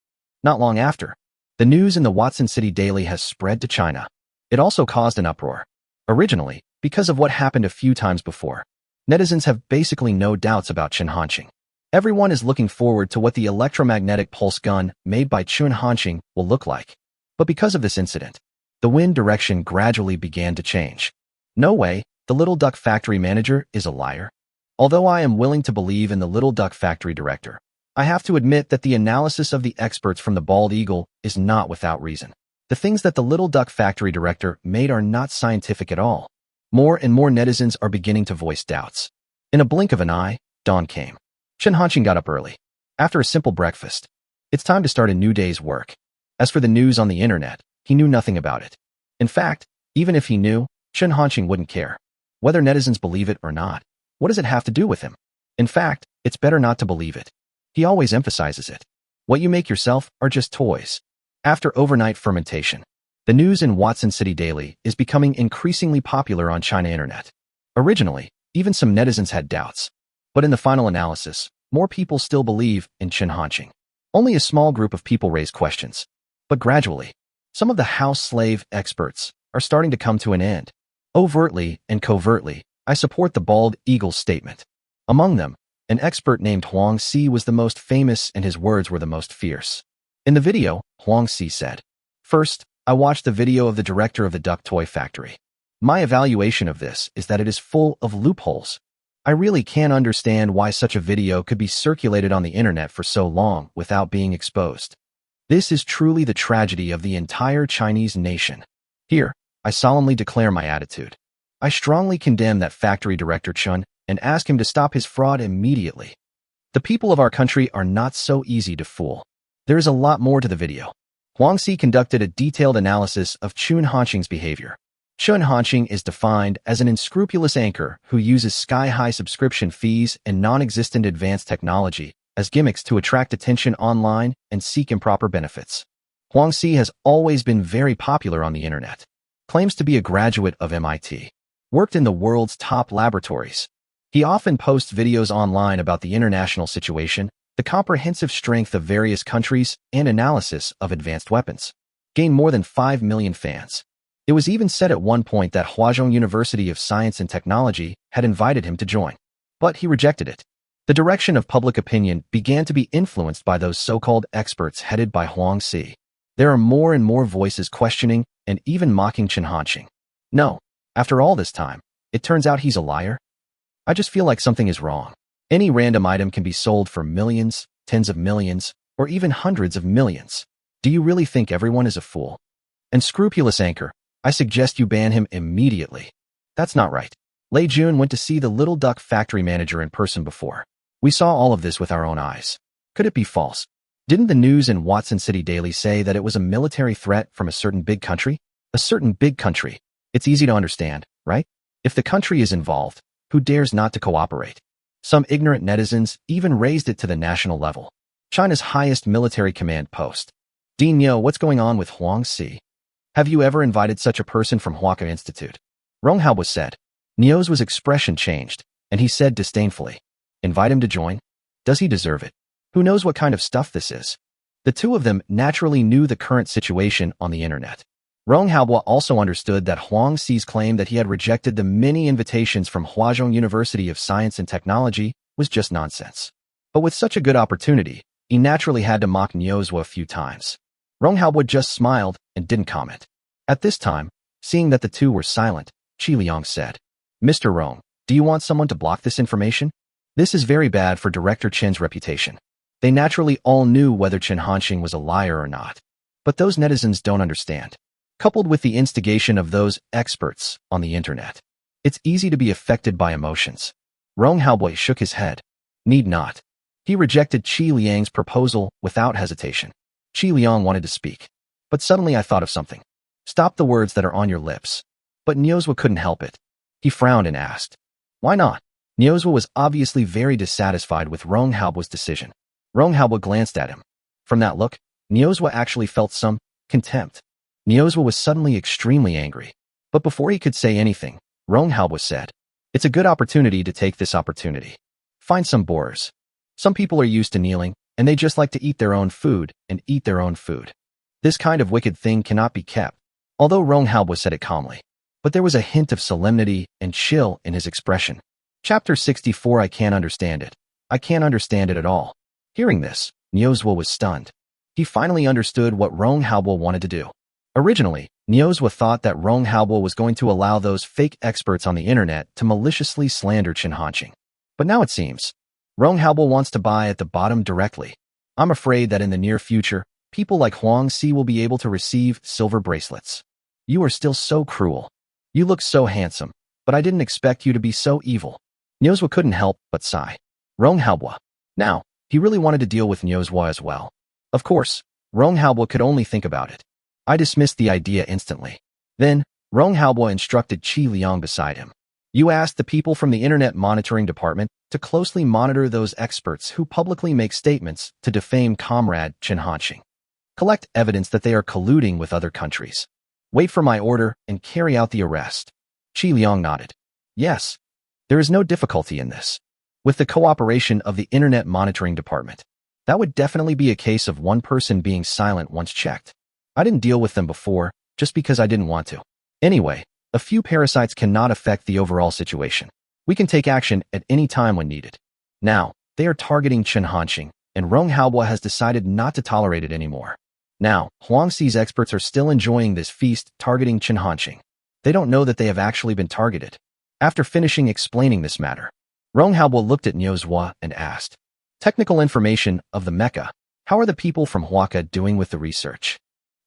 Not long after, the news in the Watson City Daily has spread to China. It also caused an uproar. Originally, because of what happened a few times before, netizens have basically no doubts about Chen Hanqing. Everyone is looking forward to what the electromagnetic pulse gun made by Chen Hanqing will look like. But because of this incident, the wind direction gradually began to change. No way, the Little Duck Factory manager is a liar. Although I am willing to believe in the Little Duck Factory director, I have to admit that the analysis of the experts from the Bald Eagle is not without reason. The things that the Little Duck Factory director made are not scientific at all. More and more netizens are beginning to voice doubts. In a blink of an eye, dawn came. Chen Hanqing got up early. After a simple breakfast, it's time to start a new day's work. As for the news on the internet, he knew nothing about it. In fact, even if he knew, Chen Hanqing wouldn't care. Whether netizens believe it or not, what does it have to do with him? In fact, it's better not to believe it. He always emphasizes it. What you make yourself are just toys. After overnight fermentation, the news in Watson City Daily is becoming increasingly popular on China internet. Originally, even some netizens had doubts. But in the final analysis, more people still believe in Chen Hanqing. Only a small group of people raise questions. But gradually, some of the house slave experts are starting to come to an end. Overtly and covertly, I support the Bald Eagle's statement. Among them, an expert named Huang Si was the most famous and his words were the most fierce. In the video, Huang Si said, "First, I watched the video of the director of the duck toy factory. My evaluation of this is that it is full of loopholes. I really can't understand why such a video could be circulated on the internet for so long without being exposed. This is truly the tragedy of the entire Chinese nation. Here, I solemnly declare my attitude. I strongly condemn that factory director Chen and ask him to stop his fraud immediately. The people of our country are not so easy to fool. There is a lot more to the video." Huang Si conducted a detailed analysis of Chen Hanqing's behavior. Chen Hanqing is defined as an unscrupulous anchor who uses sky-high subscription fees and non-existent advanced technology as gimmicks to attract attention online and seek improper benefits. Huang Si has always been very popular on the internet. Claims to be a graduate of MIT. Worked in the world's top laboratories. He often posts videos online about the international situation, the comprehensive strength of various countries, and analysis of advanced weapons. Gained more than 5 million fans. It was even said at one point that Huazhong University of Science and Technology had invited him to join. But he rejected it. The direction of public opinion began to be influenced by those so-called experts headed by Huang Si. There are more and more voices questioning and even mocking Chen Hanqing. No, after all this time, it turns out he's a liar. I just feel like something is wrong. Any random item can be sold for millions, tens of millions, or even hundreds of millions. Do you really think everyone is a fool? And scrupulous anchor, I suggest you ban him immediately. That's not right. Lei Jun went to see the Little Duck Factory manager in person before. We saw all of this with our own eyes. Could it be false? Didn't the news in Watson City Daily say that it was a military threat from a certain big country? A certain big country. It's easy to understand, right? If the country is involved, who dares not to cooperate? Some ignorant netizens even raised it to the national level. China's highest military command post. Dean Yo, what's going on with Huang Si? Have you ever invited such a person from Huaka Institute? Rong Haobo said. Nio's expression changed, and he said disdainfully, "Invite him to join? Does he deserve it? Who knows what kind of stuff this is?" The two of them naturally knew the current situation on the internet. Rong Haobo also understood that Huang Si's claim that he had rejected the many invitations from Huazhong University of Science and Technology was just nonsense. But with such a good opportunity, he naturally had to mock Niozwa a few times. Rong Haobo just smiled and didn't comment. At this time, seeing that the two were silent, Qi Liang said, Mr. Rong, do you want someone to block this information? This is very bad for Director Chen's reputation. They naturally all knew whether Chen Hanxing was a liar or not. But those netizens don't understand. Coupled with the instigation of those experts on the internet, it's easy to be affected by emotions. Rong Haobui shook his head. Need not. He rejected Qi Liang's proposal without hesitation. Qi Liang wanted to speak. But suddenly I thought of something. Stop the words that are on your lips. But Niuzhua couldn't help it. He frowned and asked, why not? Niuzhua was obviously very dissatisfied with Rong Haobui's decision. Rong Haobui glanced at him. From that look, Niuzhua actually felt some contempt. Niuzhua was suddenly extremely angry. But before he could say anything, Rong Haobui said, it's a good opportunity to take this opportunity. Find some borers. Some people are used to kneeling, and they just like to eat their own food and eat their own food. This kind of wicked thing cannot be kept. Although Rong Haobui said it calmly, but there was a hint of solemnity and chill in his expression. Chapter 64. I can't understand it. I can't understand it at all. Hearing this, Niuzhua was stunned. He finally understood what Rong Haobui wanted to do. Originally, Niuzhua thought that Rong Haobui was going to allow those fake experts on the internet to maliciously slander Chen Hanxing. But now it seems, Rong Haobui wants to buy at the bottom directly. I'm afraid that in the near future, people like Huang Si will be able to receive silver bracelets. You are still so cruel. You look so handsome, but I didn't expect you to be so evil. Niuzhua couldn't help but sigh. Rong Haobui. Now, he really wanted to deal with Niuzhua as well. Of course, Rong Haobui could only think about it. I dismissed the idea instantly. Then, Rong Haobui instructed Qi Liang beside him. You asked the people from the Internet Monitoring Department to closely monitor those experts who publicly make statements to defame Comrade Chen Hanxing. Collect evidence that they are colluding with other countries. Wait for my order and carry out the arrest. Qi Liang nodded. Yes. There is no difficulty in this. With the cooperation of the Internet Monitoring Department, that would definitely be a case of one person being silent once checked. I didn't deal with them before, just because I didn't want to. Anyway, a few parasites cannot affect the overall situation. We can take action at any time when needed. Now, they are targeting Chen Hanxing, and Rong Haobui has decided not to tolerate it anymore. Now, Huang Si's experts are still enjoying this feast targeting Chen Hanxing. They don't know that they have actually been targeted. After finishing explaining this matter, Rong Haobui looked at Niuzhua and asked, technical information of the mecha. How are the people from Huaka doing with the research?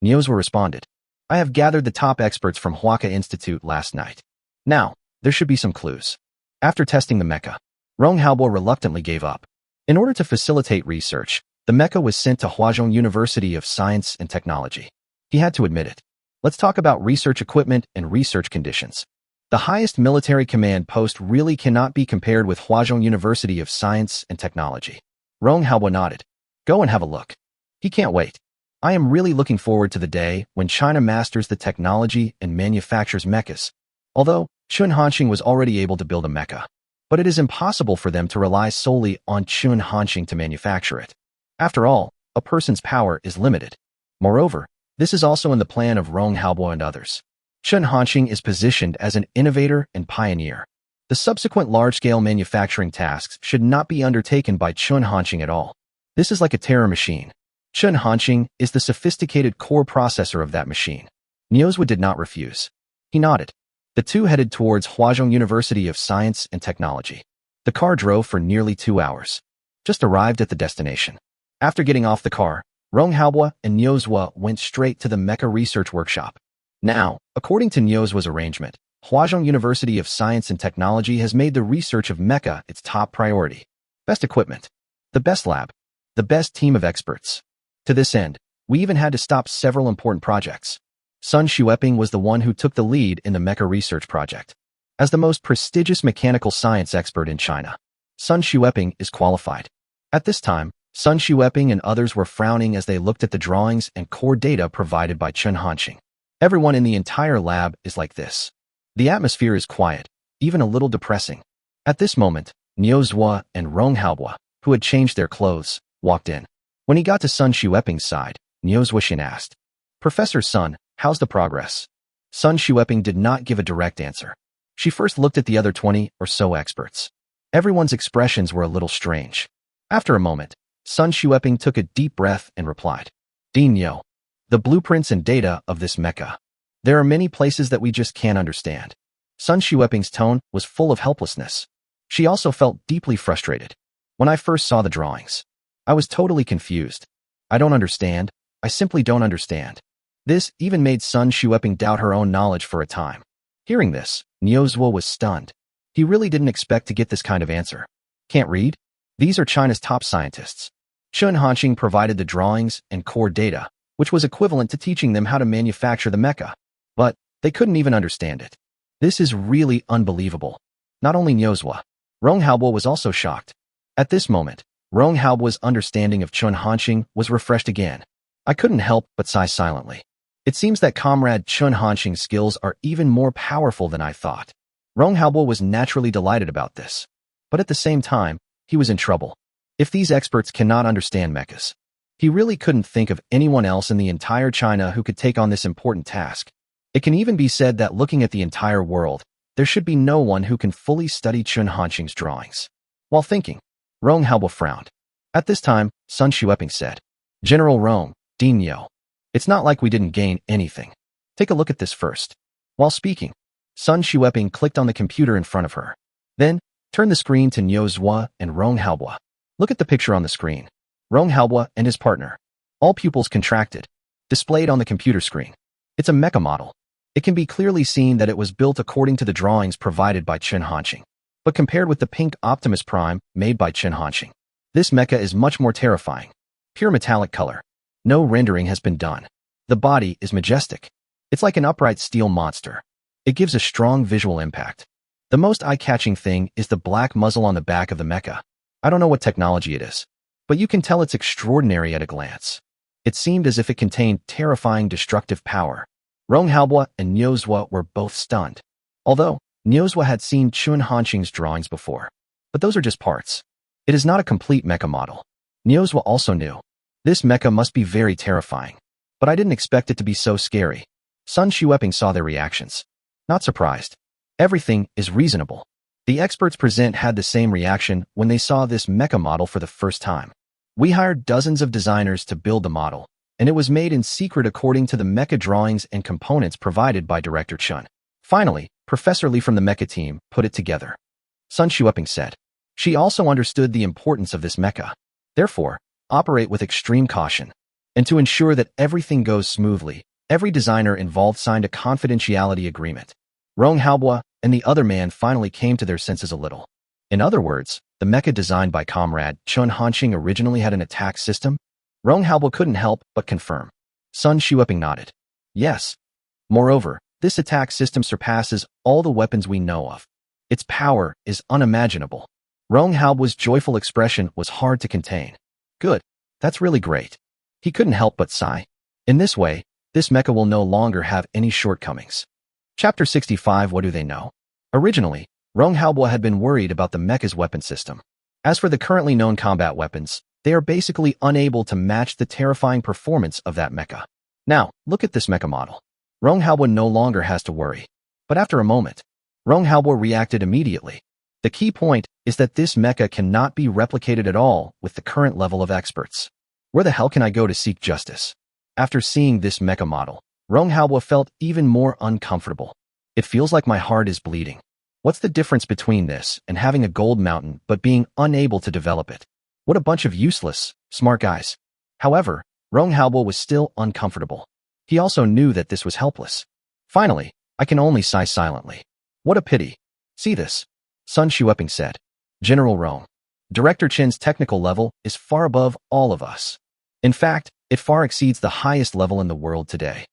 Niuzhua responded, I have gathered the top experts from Huaka Institute last night. Now, there should be some clues. After testing the mecha, Rong Haobui reluctantly gave up. In order to facilitate research, the mecha was sent to Huazhong University of Science and Technology. He had to admit it. Let's talk about research equipment and research conditions. The highest military command post really cannot be compared with Huazhong University of Science and Technology. Rong Haobui nodded. Go and have a look. He can't wait. I am really looking forward to the day when China masters the technology and manufactures mechas. Although, Chen Hanxing was already able to build a mecha. But it is impossible for them to rely solely on Chen Hanxing to manufacture it. After all, a person's power is limited. Moreover, this is also in the plan of Rong Haobui and others. Chen Hanxing is positioned as an innovator and pioneer. The subsequent large-scale manufacturing tasks should not be undertaken by Chen Hanxing at all. This is like a terror machine. Chen Hanxing is the sophisticated core processor of that machine. Niuzhua did not refuse. He nodded. The two headed towards Huazhong University of Science and Technology. The car drove for nearly 2 hours. Just arrived at the destination. After getting off the car, Rong Haobui and Niuzhua went straight to the mecha research workshop. Now, according to Niuzhua's arrangement, Huazhong University of Science and Technology has made the research of mecha its top priority. Best equipment. The best lab. The best team of experts. To this end, we even had to stop several important projects. Sun Xueping was the one who took the lead in the mecha research project. As the most prestigious mechanical science expert in China, Sun Xueping is qualified. At this time, Sun Xueping and others were frowning as they looked at the drawings and core data provided by Chen Hanxing. Everyone in the entire lab is like this. The atmosphere is quiet, even a little depressing. At this moment, Niuzhua and Rong Haobui, who had changed their clothes, walked in. When he got to Sun Xueping's side, Niuzhua asked, Professor Sun, how's the progress? Sun Xueping did not give a direct answer. She first looked at the other 20 or so experts. Everyone's expressions were a little strange. After a moment, Sun Xueping took a deep breath and replied, Dean Yo, the blueprints and data of this mecha. There are many places that we just can't understand. Sun Xueping's tone was full of helplessness. She also felt deeply frustrated. When I first saw the drawings, I was totally confused. I don't understand. I simply don't understand. This even made Sun Xueping doubt her own knowledge for a time. Hearing this, Niu Zhuo was stunned. He really didn't expect to get this kind of answer. Can't read? These are China's top scientists. Chen Hanqing provided the drawings and core data, which was equivalent to teaching them how to manufacture the mecha. But they couldn't even understand it. This is really unbelievable. Not only Niu Zhuo, Rong Haobo was also shocked. At this moment, Rong Haobo's understanding of Chen Hanqing was refreshed again. I couldn't help but sigh silently. It seems that Comrade Chen Hanqing's skills are even more powerful than I thought. Rong Haobo was naturally delighted about this. But at the same time, he was in trouble. If these experts cannot understand mechas, he really couldn't think of anyone else in the entire China who could take on this important task. It can even be said that looking at the entire world, there should be no one who can fully study Chen Hanqing's drawings. While thinking, Rong Haobo frowned. At this time, Sun Xueping said, General Rong, Dean Yo, it's not like we didn't gain anything. Take a look at this first. While speaking, Sun Xueping clicked on the computer in front of her. Then, turned the screen to Niu Zhuo and Rong Haobo. Look at the picture on the screen. Rong Haobo and his partner. All pupils contracted. Displayed on the computer screen. It's a mecha model. It can be clearly seen that it was built according to the drawings provided by Chen Hanqing. But compared with the pink Optimus Prime made by Chen Hanqing, this mecha is much more terrifying. Pure metallic color. No rendering has been done. The body is majestic. It's like an upright steel monster. It gives a strong visual impact. The most eye-catching thing is the black muzzle on the back of the mecha. I don't know what technology it is, but you can tell it's extraordinary at a glance. It seemed as if it contained terrifying destructive power. Rong Haobo and Niu Zhuo were both stunned. Although, Niu Zhuo had seen Chen Hanqing's drawings before. But those are just parts. It is not a complete mecha model. Niu Zhuo also knew. This mecha must be very terrifying. But I didn't expect it to be so scary. Sun Xueping saw their reactions. Not surprised. Everything is reasonable. The experts present had the same reaction when they saw this mecha model for the first time. We hired dozens of designers to build the model, and it was made in secret according to the mecha drawings and components provided by Director Chen. Finally, Professor Li from the mecha team put it together. Sun Xueping said. She also understood the importance of this mecha. Therefore, operate with extreme caution. And to ensure that everything goes smoothly, every designer involved signed a confidentiality agreement. Rong Haobo and the other man finally came to their senses a little. In other words, the mecha designed by Comrade Chen Hanqing originally had an attack system? Rong Haobo couldn't help but confirm. Sun Xueping nodded. Yes. Moreover, this attack system surpasses all the weapons we know of. Its power is unimaginable. Rong Haobo's joyful expression was hard to contain. Good. That's really great. He couldn't help but sigh. In this way, this mecha will no longer have any shortcomings. Chapter 65. What do they know? Originally, Rong Haobo had been worried about the mecha's weapon system. As for the currently known combat weapons, they are basically unable to match the terrifying performance of that mecha. Now, look at this mecha model. Rong Haobo no longer has to worry. But after a moment, Rong Haobo reacted immediately. The key point is that this mecha cannot be replicated at all with the current level of experts. Where the hell can I go to seek justice? After seeing this mecha model, Rong Haobo felt even more uncomfortable. It feels like my heart is bleeding. What's the difference between this and having a gold mountain but being unable to develop it? What a bunch of useless, smart guys. However, Rong Haobo was still uncomfortable. He also knew that this was helpless. Finally, I can only sigh silently. What a pity. See this? Sun Xueping said. General Rong, Director Chen's technical level is far above all of us. In fact, it far exceeds the highest level in the world today.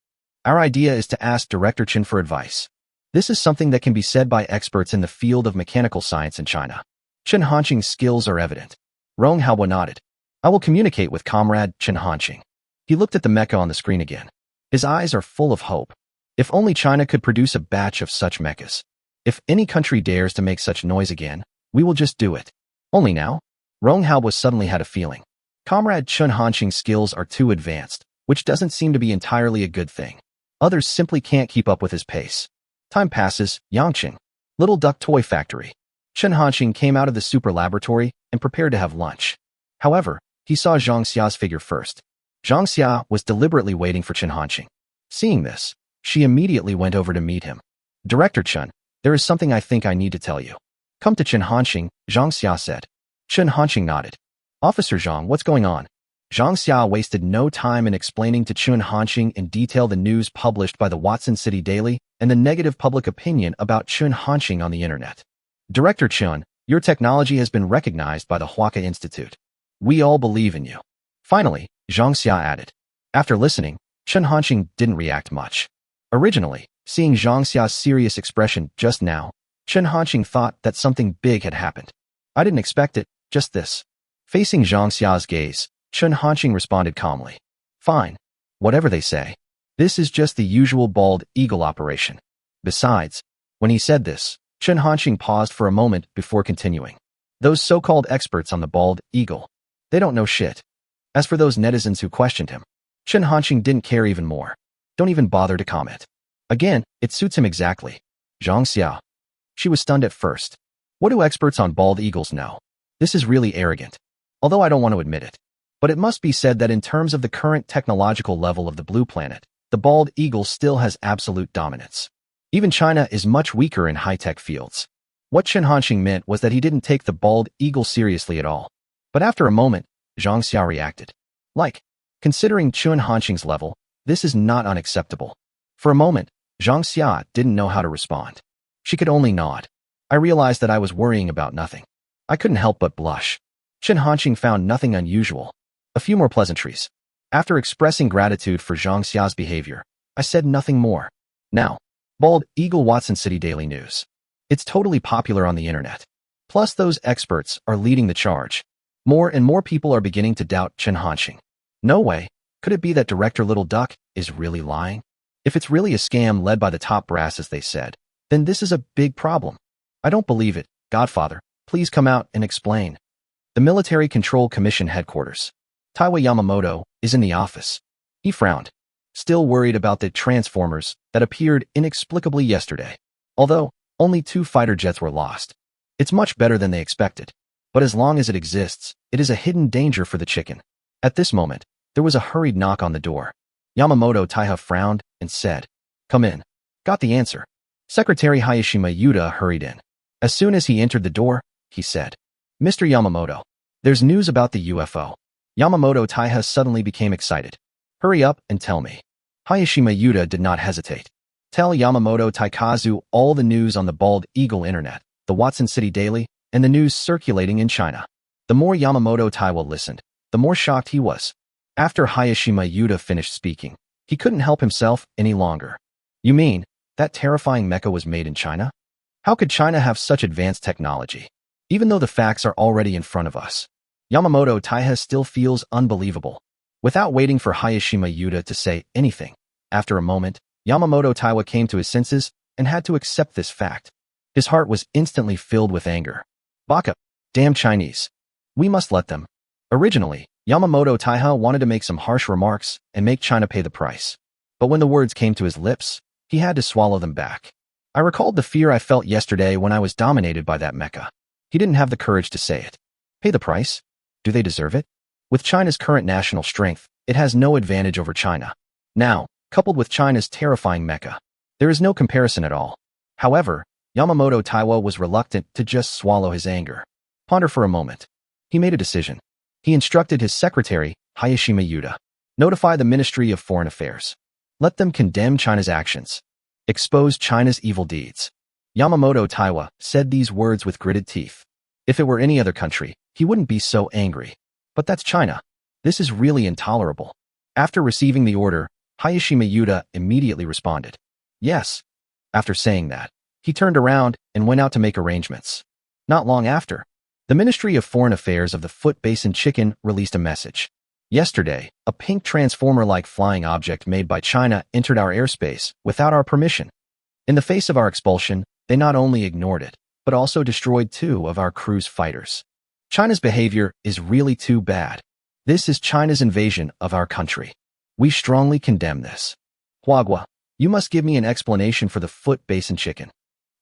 Our idea is to ask Director Chen for advice. This is something that can be said by experts in the field of mechanical science in China. Chen Hanqing's skills are evident. Rong Haobo nodded. I will communicate with Comrade Chen Hanqing. He looked at the mecha on the screen again. His eyes are full of hope. If only China could produce a batch of such mechas. If any country dares to make such noise again, we will just do it. Only now? Rong Haobo suddenly had a feeling. Comrade Chen Hanqing's skills are too advanced, which doesn't seem to be entirely a good thing. Others simply can't keep up with his pace. Time passes. Yangqing, Little Duck Toy Factory. Chen Hanqing came out of the super laboratory and prepared to have lunch. However, he saw Zhang Xia's figure first. Zhang Xia was deliberately waiting for Chen Hanqing. Seeing this, She immediately went over to meet him. Director Chen, there is something I think I need to tell you. Come to Chen Hanxing, Zhang Xia said. Chen Hanxing nodded. Officer Zhang, what's going on? Zhang Xia wasted no time in explaining to Chen Hanxing in detail the news published by the Watson City Daily and the negative public opinion about Chen Hanxing on the internet. Director Chen, your technology has been recognized by the Huaka Institute. We all believe in you. Finally, Zhang Xia added. After listening, Chen Hanxing didn't react much. Originally, seeing Zhang Xia's serious expression just now, Chen Hanxing thought that something big had happened. I didn't expect it, just this. Facing Zhang Xia's gaze, Chen Hanxing responded calmly. Fine. Whatever they say. This is just the usual bald eagle operation. Besides, when he said this, Chen Hanxing paused for a moment before continuing. Those so-called experts on the bald eagle. They don't know shit. As for those netizens who questioned him, Chen Hanxing didn't care even more. Don't even bother to comment. Again, it suits him exactly. Zhang Xia. She was stunned at first. What do experts on bald eagles know? This is really arrogant. Although I don't want to admit it. But it must be said that in terms of the current technological level of the blue planet, the bald eagle still has absolute dominance. Even China is much weaker in high-tech fields. What Chen Hanxing meant was that he didn't take the bald eagle seriously at all. But after a moment, Zhang Xia reacted. Considering Chen Hanxing's level, this is not unacceptable. For a moment, Zhang Xia didn't know how to respond. She could only nod. I realized that I was worrying about nothing. I couldn't help but blush. Chen Hanxing found nothing unusual. A few more pleasantries. After expressing gratitude for Zhang Xia's behavior, I said nothing more. Now, Bald Eagle Watson City Daily News. It's totally popular on the internet. Plus those experts are leading the charge. More and more people are beginning to doubt Chen Hanxing. No way. Could it be that Director Little Duck is really lying? If it's really a scam led by the top brass as they said, then this is a big problem. I don't believe it. Godfather, please come out and explain. The Military Control Commission headquarters. Taiwa Yamamoto is in the office. He frowned, still worried about the transformers that appeared inexplicably yesterday. Although, only 2 fighter jets were lost. It's much better than they expected. But as long as it exists, it is a hidden danger for the chicken. At this moment, there was a hurried knock on the door. Yamamoto Taiha frowned and said, Come in. Got the answer. Secretary Hayashima Yuta hurried in. As soon as he entered the door, he said, Mr. Yamamoto, there's news about the UFO. Yamamoto Taiha suddenly became excited. Hurry up and tell me. Hayashima Yuta did not hesitate. Tell Yamamoto Taikazu all the news on the Bald Eagle Internet, the Watson City Daily, and the news circulating in China. The more Yamamoto Taiwa listened, the more shocked he was. After Hayashima Yuta finished speaking, he couldn't help himself any longer. You mean, that terrifying mecha was made in China? How could China have such advanced technology? Even though the facts are already in front of us. Yamamoto Taiha still feels unbelievable. Without waiting for Hayashima Yuta to say anything, after a moment, Yamamoto Taiwa came to his senses and had to accept this fact. His heart was instantly filled with anger. Baka, damn Chinese. We must let them. Originally, Yamamoto Taiha wanted to make some harsh remarks and make China pay the price. But when the words came to his lips, he had to swallow them back. I recalled the fear I felt yesterday when I was dominated by that mecha. He didn't have the courage to say it. Pay the price? Do they deserve it? With China's current national strength, it has no advantage over China. Now, coupled with China's terrifying mecha, there is no comparison at all. However, Yamamoto Taiwa was reluctant to just swallow his anger. Ponder for a moment. He made a decision. He instructed his secretary, Hayashima Yuta, notify the Ministry of Foreign Affairs. Let them condemn China's actions. Expose China's evil deeds. Yamamoto Taiwa said these words with gritted teeth. If it were any other country, he wouldn't be so angry. But that's China. This is really intolerable. After receiving the order, Hayashima Yuta immediately responded. Yes. After saying that, he turned around and went out to make arrangements. Not long after, the Ministry of Foreign Affairs of the Foot Basin Chicken released a message. Yesterday, a pink transformer-like flying object made by China entered our airspace without our permission. In the face of our expulsion, they not only ignored it, but also destroyed 2 of our cruise fighters. China's behavior is really too bad. This is China's invasion of our country. We strongly condemn this. Huagua, you must give me an explanation for the Foot Basin Chicken.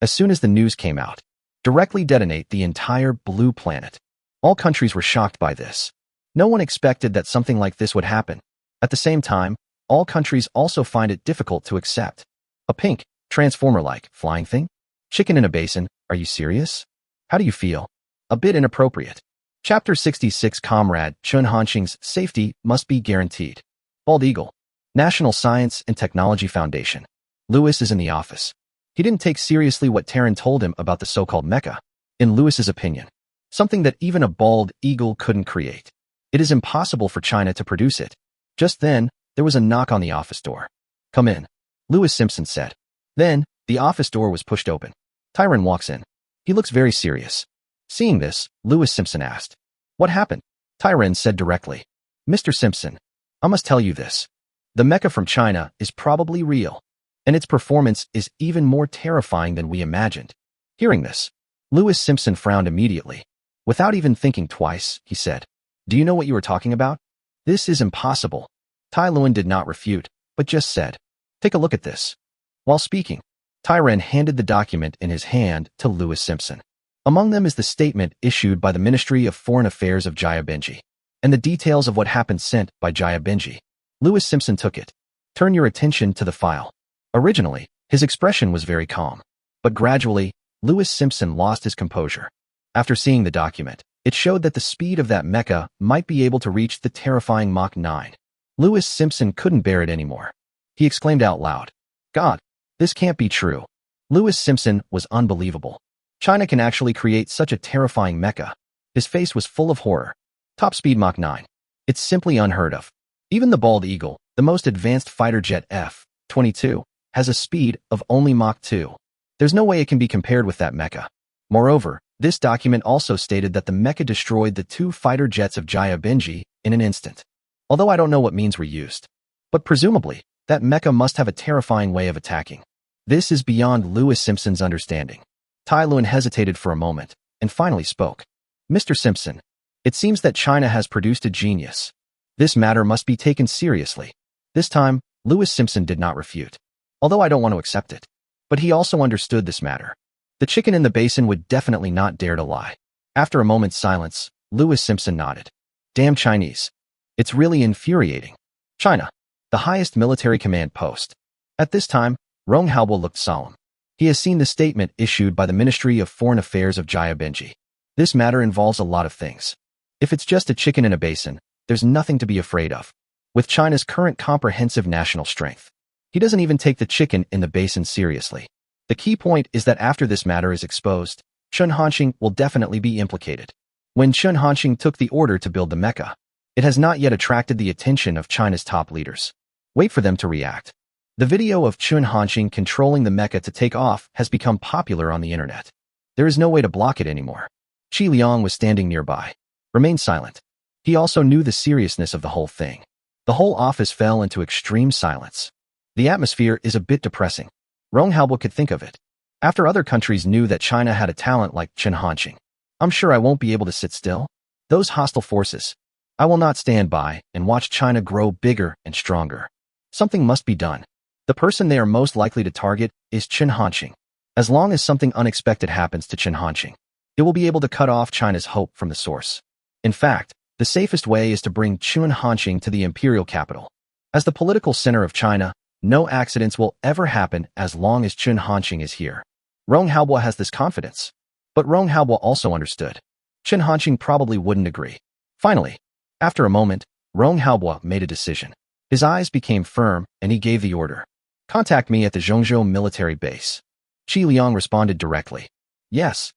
As soon as the news came out, directly detonate the entire blue planet. All countries were shocked by this. No one expected that something like this would happen. At the same time, all countries also find it difficult to accept. A pink, transformer-like, flying thing? Chicken in a basin? Are you serious? How do you feel? A bit inappropriate. Chapter 66 Comrade Chun Hanxing's safety must be guaranteed. Bald Eagle. National Science and Technology Foundation. Lewis is in the office. He didn't take seriously what Taryn told him about the so-called mecha. In Lewis's opinion, something that even a bald eagle couldn't create. It is impossible for China to produce it. Just then, there was a knock on the office door. Come in, Lewis Simpson said. Then, the office door was pushed open. Tyron walks in. He looks very serious. Seeing this, Lewis Simpson asked, "What happened?" Tyron said directly, "Mr. Simpson, I must tell you this. The mecha from China is probably real, and its performance is even more terrifying than we imagined." Hearing this, Lewis Simpson frowned immediately. Without even thinking twice, he said, "Do you know what you are talking about? This is impossible." Tai Luen did not refute, but just said, "Take a look at this." While speaking, Tyron handed the document in his hand to Lewis Simpson. Among them is the statement issued by the Ministry of Foreign Affairs of Jaya Benji, and the details of what happened sent by Jaya Benji. Lewis Simpson took it. Turn your attention to the file. Originally, his expression was very calm, but gradually, Lewis Simpson lost his composure. After seeing the document, it showed that the speed of that mecha might be able to reach the terrifying Mach 9. Lewis Simpson couldn't bear it anymore. He exclaimed out loud, "God, this can't be true." Lewis Simpson was unbelievable. China can actually create such a terrifying mecha. His face was full of horror. Top speed Mach 9. It's simply unheard of. Even the Bald Eagle, the most advanced fighter jet F-22, has a speed of only Mach 2. There's no way it can be compared with that mecha. Moreover, this document also stated that the mecha destroyed the 2 fighter jets of Jaya Benji in an instant. Although I don't know what means were used. But presumably, that mecha must have a terrifying way of attacking. This is beyond Lewis Simpson's understanding. Tai Luen hesitated for a moment, and finally spoke. "Mr. Simpson, it seems that China has produced a genius. This matter must be taken seriously." This time, Lewis Simpson did not refute. Although I don't want to accept it. But he also understood this matter. The chicken in the basin would definitely not dare to lie. After a moment's silence, Lewis Simpson nodded. Damn Chinese. It's really infuriating. China, the highest military command post. At this time, Rong Haobo looked solemn. He has seen the statement issued by the Ministry of Foreign Affairs of Jaya Benji. This matter involves a lot of things. If it's just a chicken in a basin, there's nothing to be afraid of. With China's current comprehensive national strength, he doesn't even take the chicken in the basin seriously. The key point is that after this matter is exposed, Chun Hanxing will definitely be implicated. When Chun Hanxing took the order to build the mecha, it has not yet attracted the attention of China's top leaders. Wait for them to react. The video of Chun Hanxing controlling the mecha to take off has become popular on the internet. There is no way to block it anymore. Qi Liang was standing nearby. Remained silent. He also knew the seriousness of the whole thing. The whole office fell into extreme silence. The atmosphere is a bit depressing. Rong Haobo could think of it. After other countries knew that China had a talent like Chun Hanxing, I'm sure I won't be able to sit still. Those hostile forces. I will not stand by and watch China grow bigger and stronger. Something must be done. The person they are most likely to target is Chun Hanxing. As long as something unexpected happens to Chun Hanxing, it will be able to cut off China's hope from the source. In fact, the safest way is to bring Chun Hanxing to the imperial capital. As the political center of China, no accidents will ever happen as long as Chun Hanxing is here. Rong Haobo has this confidence. But Rong Haobo also understood. Chun Hanxing probably wouldn't agree. Finally, after a moment, Rong Haobo made a decision. His eyes became firm, and he gave the order. Contact me at the Zhongzhou military base. Qi Liang responded directly. Yes.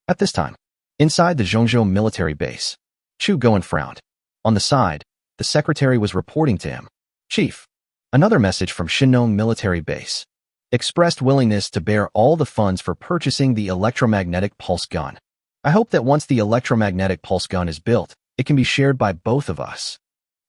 At this time, inside the Zhongzhou military base, Chu Goen frowned. On the side, the secretary was reporting to him. Chief. Another message from Shinong military base. Expressed willingness to bear all the funds for purchasing the electromagnetic pulse gun. I hope that once the electromagnetic pulse gun is built, it can be shared by both of us.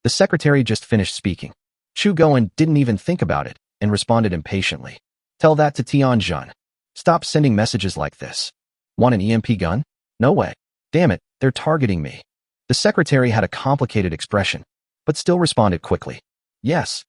The secretary just finished speaking. Chu Goen didn't even think about it and responded impatiently. Tell that to Tianjin. Stop sending messages like this. Want an EMP gun? No way. Damn it, they're targeting me. The secretary had a complicated expression, but still responded quickly. Yes.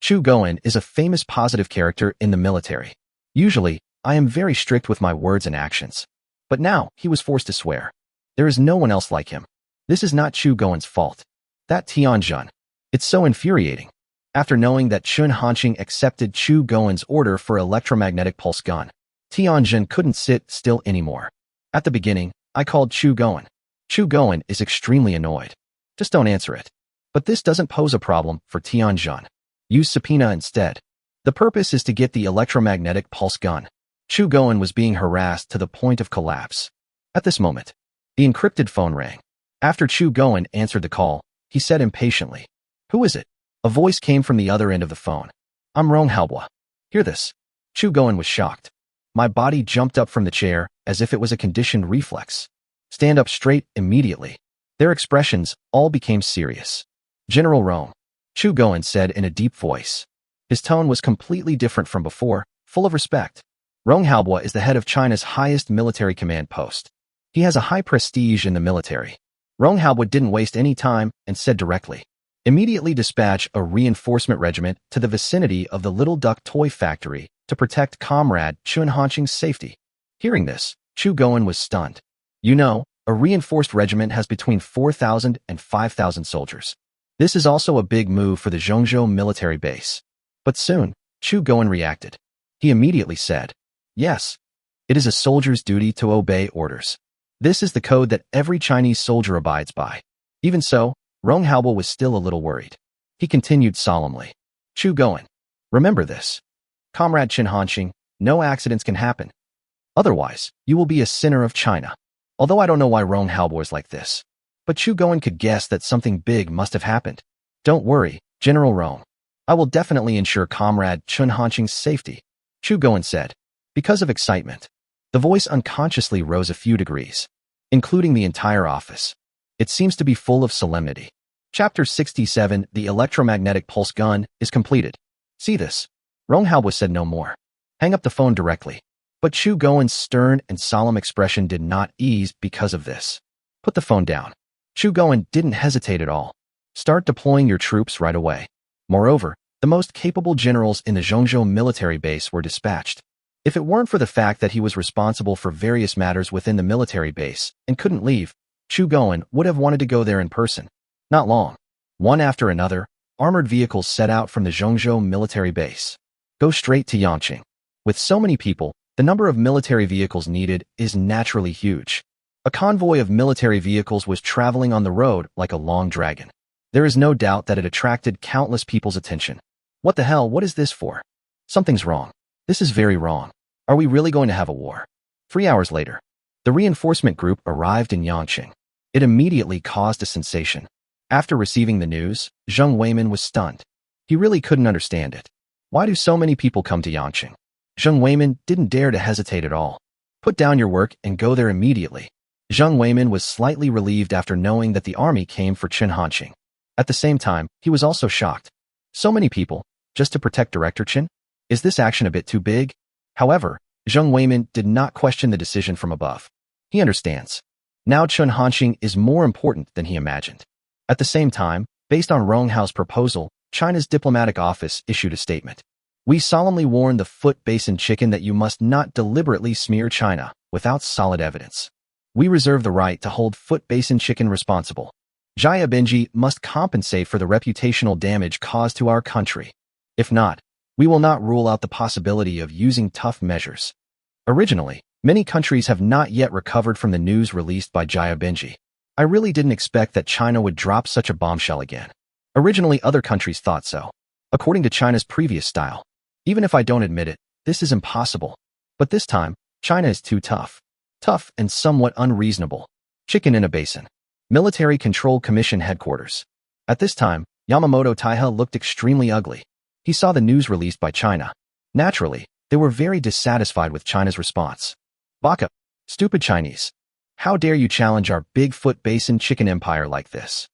Chu Goen is a famous positive character in the military. Usually, I am very strict with my words and actions. But now, he was forced to swear. There is no one else like him. This is not Chu Goen's fault. That Tianjin. It's so infuriating. After knowing that Chun Hanqing accepted Chu Goen's order for electromagnetic pulse gun, Tianjin couldn't sit still anymore. At the beginning, I called Chu Goen. Chu Goen is extremely annoyed. Just don't answer it. But this doesn't pose a problem for Tianjin. Use subpoena instead. The purpose is to get the electromagnetic pulse gun. Chu Goen was being harassed to the point of collapse. At this moment, the encrypted phone rang. After Chu Goen answered the call, he said impatiently, "Who is it?" A voice came from the other end of the phone. "I'm Rong Haobo." Hear this. Chu Goen was shocked. My body jumped up from the chair as if it was a conditioned reflex. Stand up straight immediately. Their expressions all became serious. "General Rong," Chu Goen said in a deep voice. His tone was completely different from before, full of respect. Rong Haobo is the head of China's highest military command post. He has a high prestige in the military. Rong Haobo didn't waste any time and said directly, "Immediately dispatch a reinforcement regiment to the vicinity of the Little Duck toy factory to protect Comrade Chun Hanqing's safety." Hearing this, Chu Goen was stunned. You know, a reinforced regiment has between 4,000 and 5,000 soldiers. This is also a big move for the Zhongzhou military base. But soon, Chu Goen reacted. He immediately said, "Yes, it is a soldier's duty to obey orders. This is the code that every Chinese soldier abides by." Even so, Rong Haobo was still a little worried. He continued solemnly, "Chu Goen, remember this. Comrade Chun Hanqing, no accidents can happen. Otherwise, you will be a sinner of China." Although I don't know why Rong Haobo is like this, but Chu Goen could guess that something big must have happened. "Don't worry, General Rong. I will definitely ensure Comrade Chun Hanqing's safety," Chu Goen said. Because of excitement, the voice unconsciously rose a few degrees, including the entire office. It seems to be full of solemnity. Chapter 67, The Electromagnetic Pulse Gun, is completed. See this. Rong Haobo said no more. Hang up the phone directly. But Chu Goen's stern and solemn expression did not ease because of this. Put the phone down. Chu Goen didn't hesitate at all. Start deploying your troops right away. Moreover, the most capable generals in the Zhongzhou military base were dispatched. If it weren't for the fact that he was responsible for various matters within the military base and couldn't leave, Chu Goen would have wanted to go there in person. Not long. One after another, armored vehicles set out from the Zhongzhou military base. Go straight to Yangqing. With so many people, the number of military vehicles needed is naturally huge. A convoy of military vehicles was traveling on the road like a long dragon. There is no doubt that it attracted countless people's attention. What the hell, what is this for? Something's wrong. This is very wrong. Are we really going to have a war? 3 hours later, the reinforcement group arrived in Yangqing. It immediately caused a sensation. After receiving the news, Zheng Weimin was stunned. He really couldn't understand it. Why do so many people come to Yangqing? Zheng Weimin didn't dare to hesitate at all. Put down your work and go there immediately. Zheng Weimin was slightly relieved after knowing that the army came for Chun Hanqing. At the same time, he was also shocked. So many people, just to protect Director Chen? Is this action a bit too big? However, Zheng Weimin did not question the decision from above. He understands. Now Chun Hanqing is more important than he imagined. At the same time, based on Rong Hao's proposal, China's diplomatic office issued a statement. We solemnly warn the Foot Basin Chicken that you must not deliberately smear China without solid evidence. We reserve the right to hold Foot Basin Chicken responsible. Jia Benji must compensate for the reputational damage caused to our country. If not, we will not rule out the possibility of using tough measures. Originally, many countries have not yet recovered from the news released by Jia Benji. I really didn't expect that China would drop such a bombshell again. Originally, other countries thought so. According to China's previous style. Even if I don't admit it, this is impossible. But this time, China is too tough. Tough and somewhat unreasonable. Chicken in a basin. Military Control Commission headquarters. At this time, Yamamoto Taiha looked extremely ugly. He saw the news released by China. Naturally, they were very dissatisfied with China's response. Baka, stupid Chinese. How dare you challenge our big Foot Basin Chicken empire like this?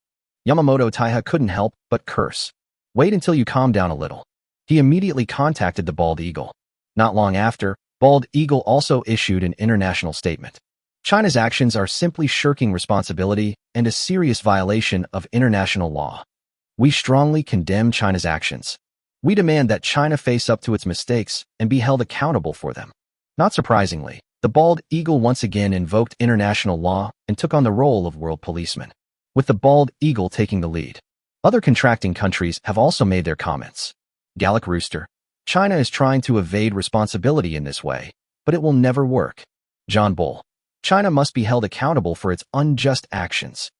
Yamamoto Taiha couldn't help but curse. Wait until you calm down a little. He immediately contacted the Bald Eagle. Not long after, Bald Eagle also issued an international statement. China's actions are simply shirking responsibility and a serious violation of international law. We strongly condemn China's actions. We demand that China face up to its mistakes and be held accountable for them. Not surprisingly, the Bald Eagle once again invoked international law and took on the role of world policeman, with the Bald Eagle taking the lead. Other contracting countries have also made their comments. Gallic Rooster. China is trying to evade responsibility in this way, but it will never work. John Bull. China must be held accountable for its unjust actions.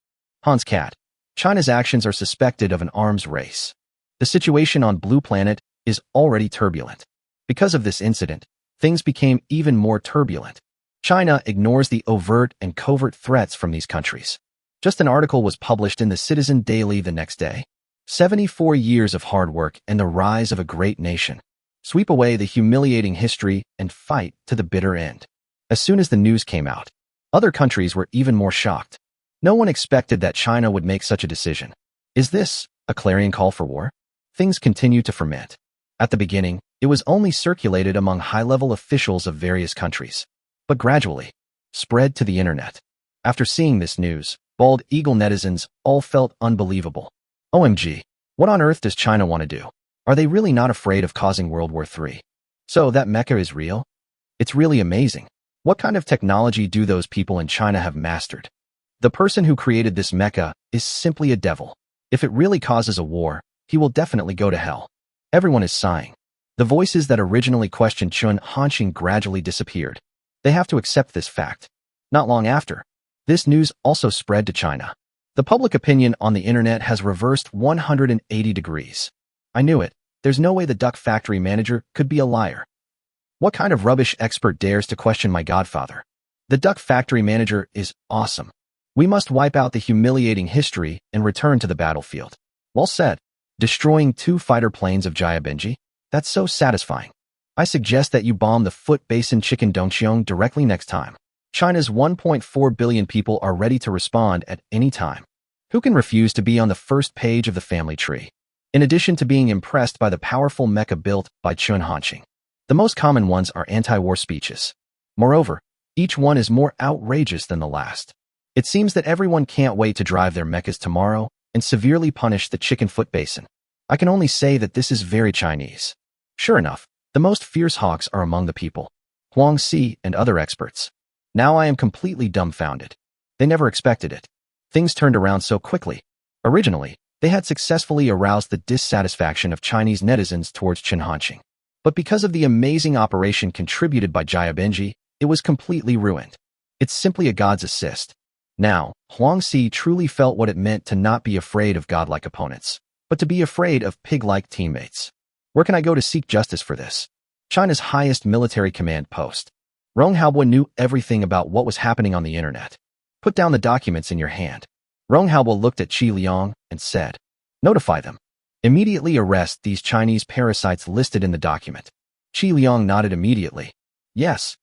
Hans Cat. China's actions are suspected of an arms race. The situation on Blue Planet is already turbulent. Because of this incident, things became even more turbulent. China ignores the overt and covert threats from these countries. Just an article was published in the Citizen Daily the next day. 74 years of hard work and the rise of a great nation. Sweep away the humiliating history and fight to the bitter end. As soon as the news came out, other countries were even more shocked. No one expected that China would make such a decision. Is this a clarion call for war? Things continue to ferment. At the beginning, it was only circulated among high-level officials of various countries, but gradually spread to the internet. After seeing this news, bald eagle netizens all felt unbelievable. OMG, what on earth does China want to do? Are they really not afraid of causing World War III? So that mecha is real? It's really amazing. What kind of technology do those people in China have mastered? The person who created this mecha is simply a devil. If it really causes a war, he will definitely go to hell. Everyone is sighing. The voices that originally questioned Chun Hanxing gradually disappeared. They have to accept this fact. Not long after, this news also spread to China. The public opinion on the internet has reversed 180 degrees. I knew it. There's no way the duck factory manager could be a liar. What kind of rubbish expert dares to question my godfather? The duck factory manager is awesome. We must wipe out the humiliating history and return to the battlefield. Well said. Destroying 2 fighter planes of Jia Benji? That's so satisfying. I suggest that you bomb the Foot Basin Chicken Dongcheong directly next time. China's 1.4 billion people are ready to respond at any time. Who can refuse to be on the first page of the family tree? In addition to being impressed by the powerful mecha built by Chun Hanxing, the most common ones are anti-war speeches. Moreover, each one is more outrageous than the last. It seems that everyone can't wait to drive their mechas tomorrow and severely punish the chicken foot basin. I can only say that this is very Chinese. Sure enough, the most fierce hawks are among the people. Huang Si and other experts. Now I am completely dumbfounded. They never expected it. Things turned around so quickly. Originally, they had successfully aroused the dissatisfaction of Chinese netizens towards Chun Hanxing. But because of the amazing operation contributed by Jia Benji, it was completely ruined. It's simply a god's assist. Now, Huang Si truly felt what it meant to not be afraid of godlike opponents, but to be afraid of pig-like teammates. Where can I go to seek justice for this? China's highest military command post. Rong Haobo knew everything about what was happening on the internet. Put down the documents in your hand. Rong Haobo looked at Qi Liang and said, "Notify them. Immediately arrest these Chinese parasites listed in the document." Qi Liang nodded immediately. Yes.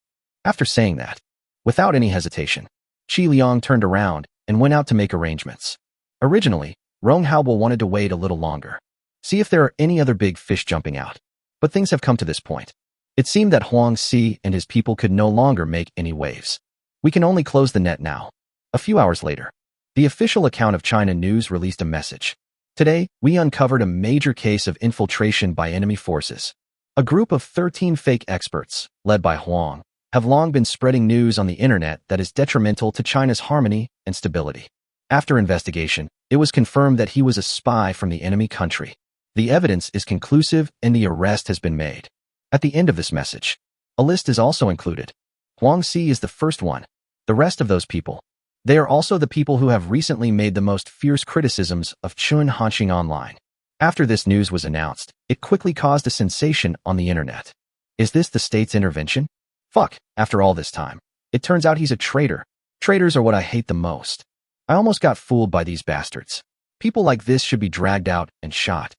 After saying that, without any hesitation, Qi Liang turned around and went out to make arrangements. Originally, Rong Haobo wanted to wait a little longer, see if there are any other big fish jumping out. But things have come to this point. It seemed that Huang Si and his people could no longer make any waves. We can only close the net now. A few hours later, the official account of China News released a message. Today, we uncovered a major case of infiltration by enemy forces. A group of 13 fake experts, led by Huang, have long been spreading news on the internet that is detrimental to China's harmony and stability. After investigation, it was confirmed that he was a spy from the enemy country. The evidence is conclusive and the arrest has been made. At the end of this message, a list is also included. Huang Si is the first one. The rest of those people, they are also the people who have recently made the most fierce criticisms of Chun Hanxing online. After this news was announced, it quickly caused a sensation on the internet. Is this the state's intervention? Fuck, after all this time. It turns out he's a traitor. Traitors are what I hate the most. I almost got fooled by these bastards. People like this should be dragged out and shot.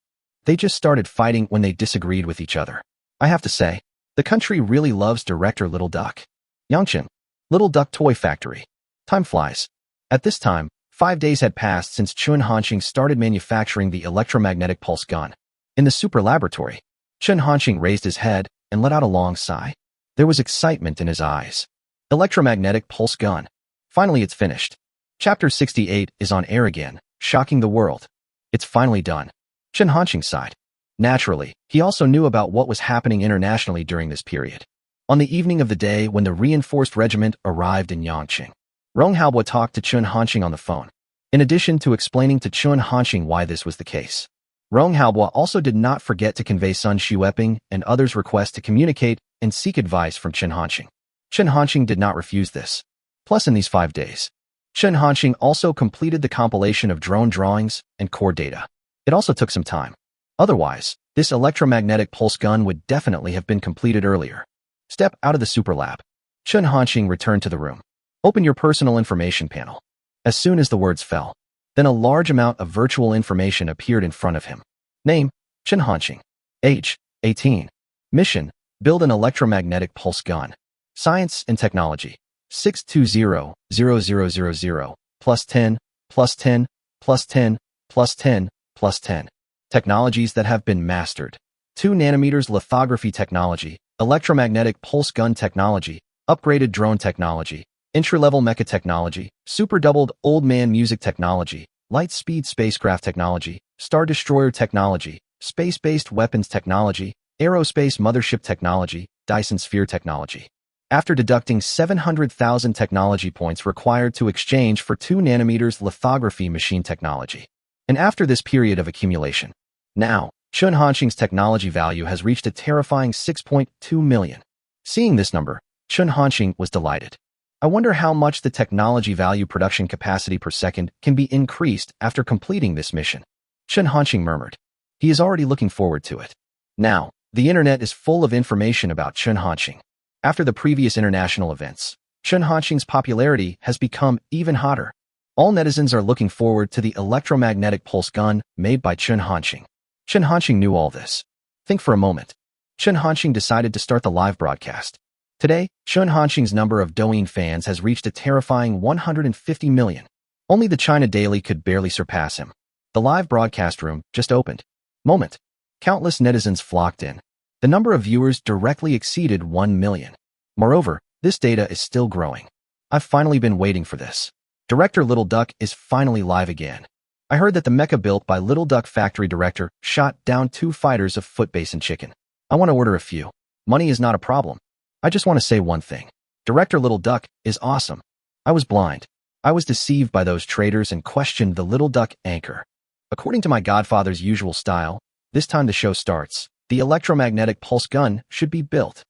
They just started fighting when they disagreed with each other. I have to say, the country really loves director Little Duck. Yangcheng, Little Duck Toy Factory. Time flies. At this time, 5 days had passed since Chun Hanxing started manufacturing the electromagnetic pulse gun. In the super laboratory, Chun Hanxing raised his head and let out a long sigh. There was excitement in his eyes. Electromagnetic pulse gun. Finally, it's finished. Chapter 68 is on air again, shocking the world. It's finally done. Chun Hanxing sighed. Naturally, he also knew about what was happening internationally during this period. On the evening of the day when the reinforced regiment arrived in Yangcheng, Rong Haobo talked to Chun Hanxing on the phone. In addition to explaining to Chun Hanxing why this was the case, Rong Haobo also did not forget to convey Sun Xueping and others' request to communicate and seek advice from Chun Hanxing. Chun Hanxing did not refuse this. Plus, in these 5 days, Chun Hanxing also completed the compilation of drone drawings and core data. It also took some time. Otherwise, this electromagnetic pulse gun would definitely have been completed earlier. Step out of the super lab. Chun Hanxing returned to the room. Open your personal information panel. As soon as the words fell, then a large amount of virtual information appeared in front of him. Name, Chun Hanxing. Age, 18. Mission, build an electromagnetic pulse gun. Science and technology, 620-0000, plus 10, plus 10, plus 10, plus 10, plus 10. Technologies that have been mastered. 2 nanometers lithography technology, electromagnetic pulse gun technology, upgraded drone technology, entry-level mecha technology, super doubled old man music technology, light-speed spacecraft technology, star destroyer technology, space-based weapons technology, aerospace mothership technology, Dyson sphere technology. After deducting 700,000 technology points required to exchange for 2 nanometers lithography machine technology. And after this period of accumulation, now, Chun Hanxing's technology value has reached a terrifying 6.2 million. Seeing this number, Chun Hanxing was delighted. I wonder how much the technology value production capacity per second can be increased after completing this mission. Chun Hanxing murmured. He is already looking forward to it. Now, the internet is full of information about Chun Hanxing. After the previous international events, Chun Hanxing's popularity has become even hotter. All netizens are looking forward to the electromagnetic pulse gun made by Chun Hanxing. Chun Hanxing knew all this. Think for a moment. Chun Hanxing decided to start the live broadcast. Today, Chun Hanxing's number of Douyin fans has reached a terrifying 150 million. Only the China Daily could barely surpass him. The live broadcast room just opened. Moment. Countless netizens flocked in. The number of viewers directly exceeded 1 million. Moreover, this data is still growing. I've finally been waiting for this. Director Little Duck is finally live again. I heard that the mecha built by Little Duck factory director shot down 2 fighters of Footbase and Chicken. I want to order a few. Money is not a problem. I just want to say one thing. Director Little Duck is awesome. I was blind. I was deceived by those traders and questioned the Little Duck anchor. According to my godfather's usual style, this time the show starts. The electromagnetic pulse gun should be built.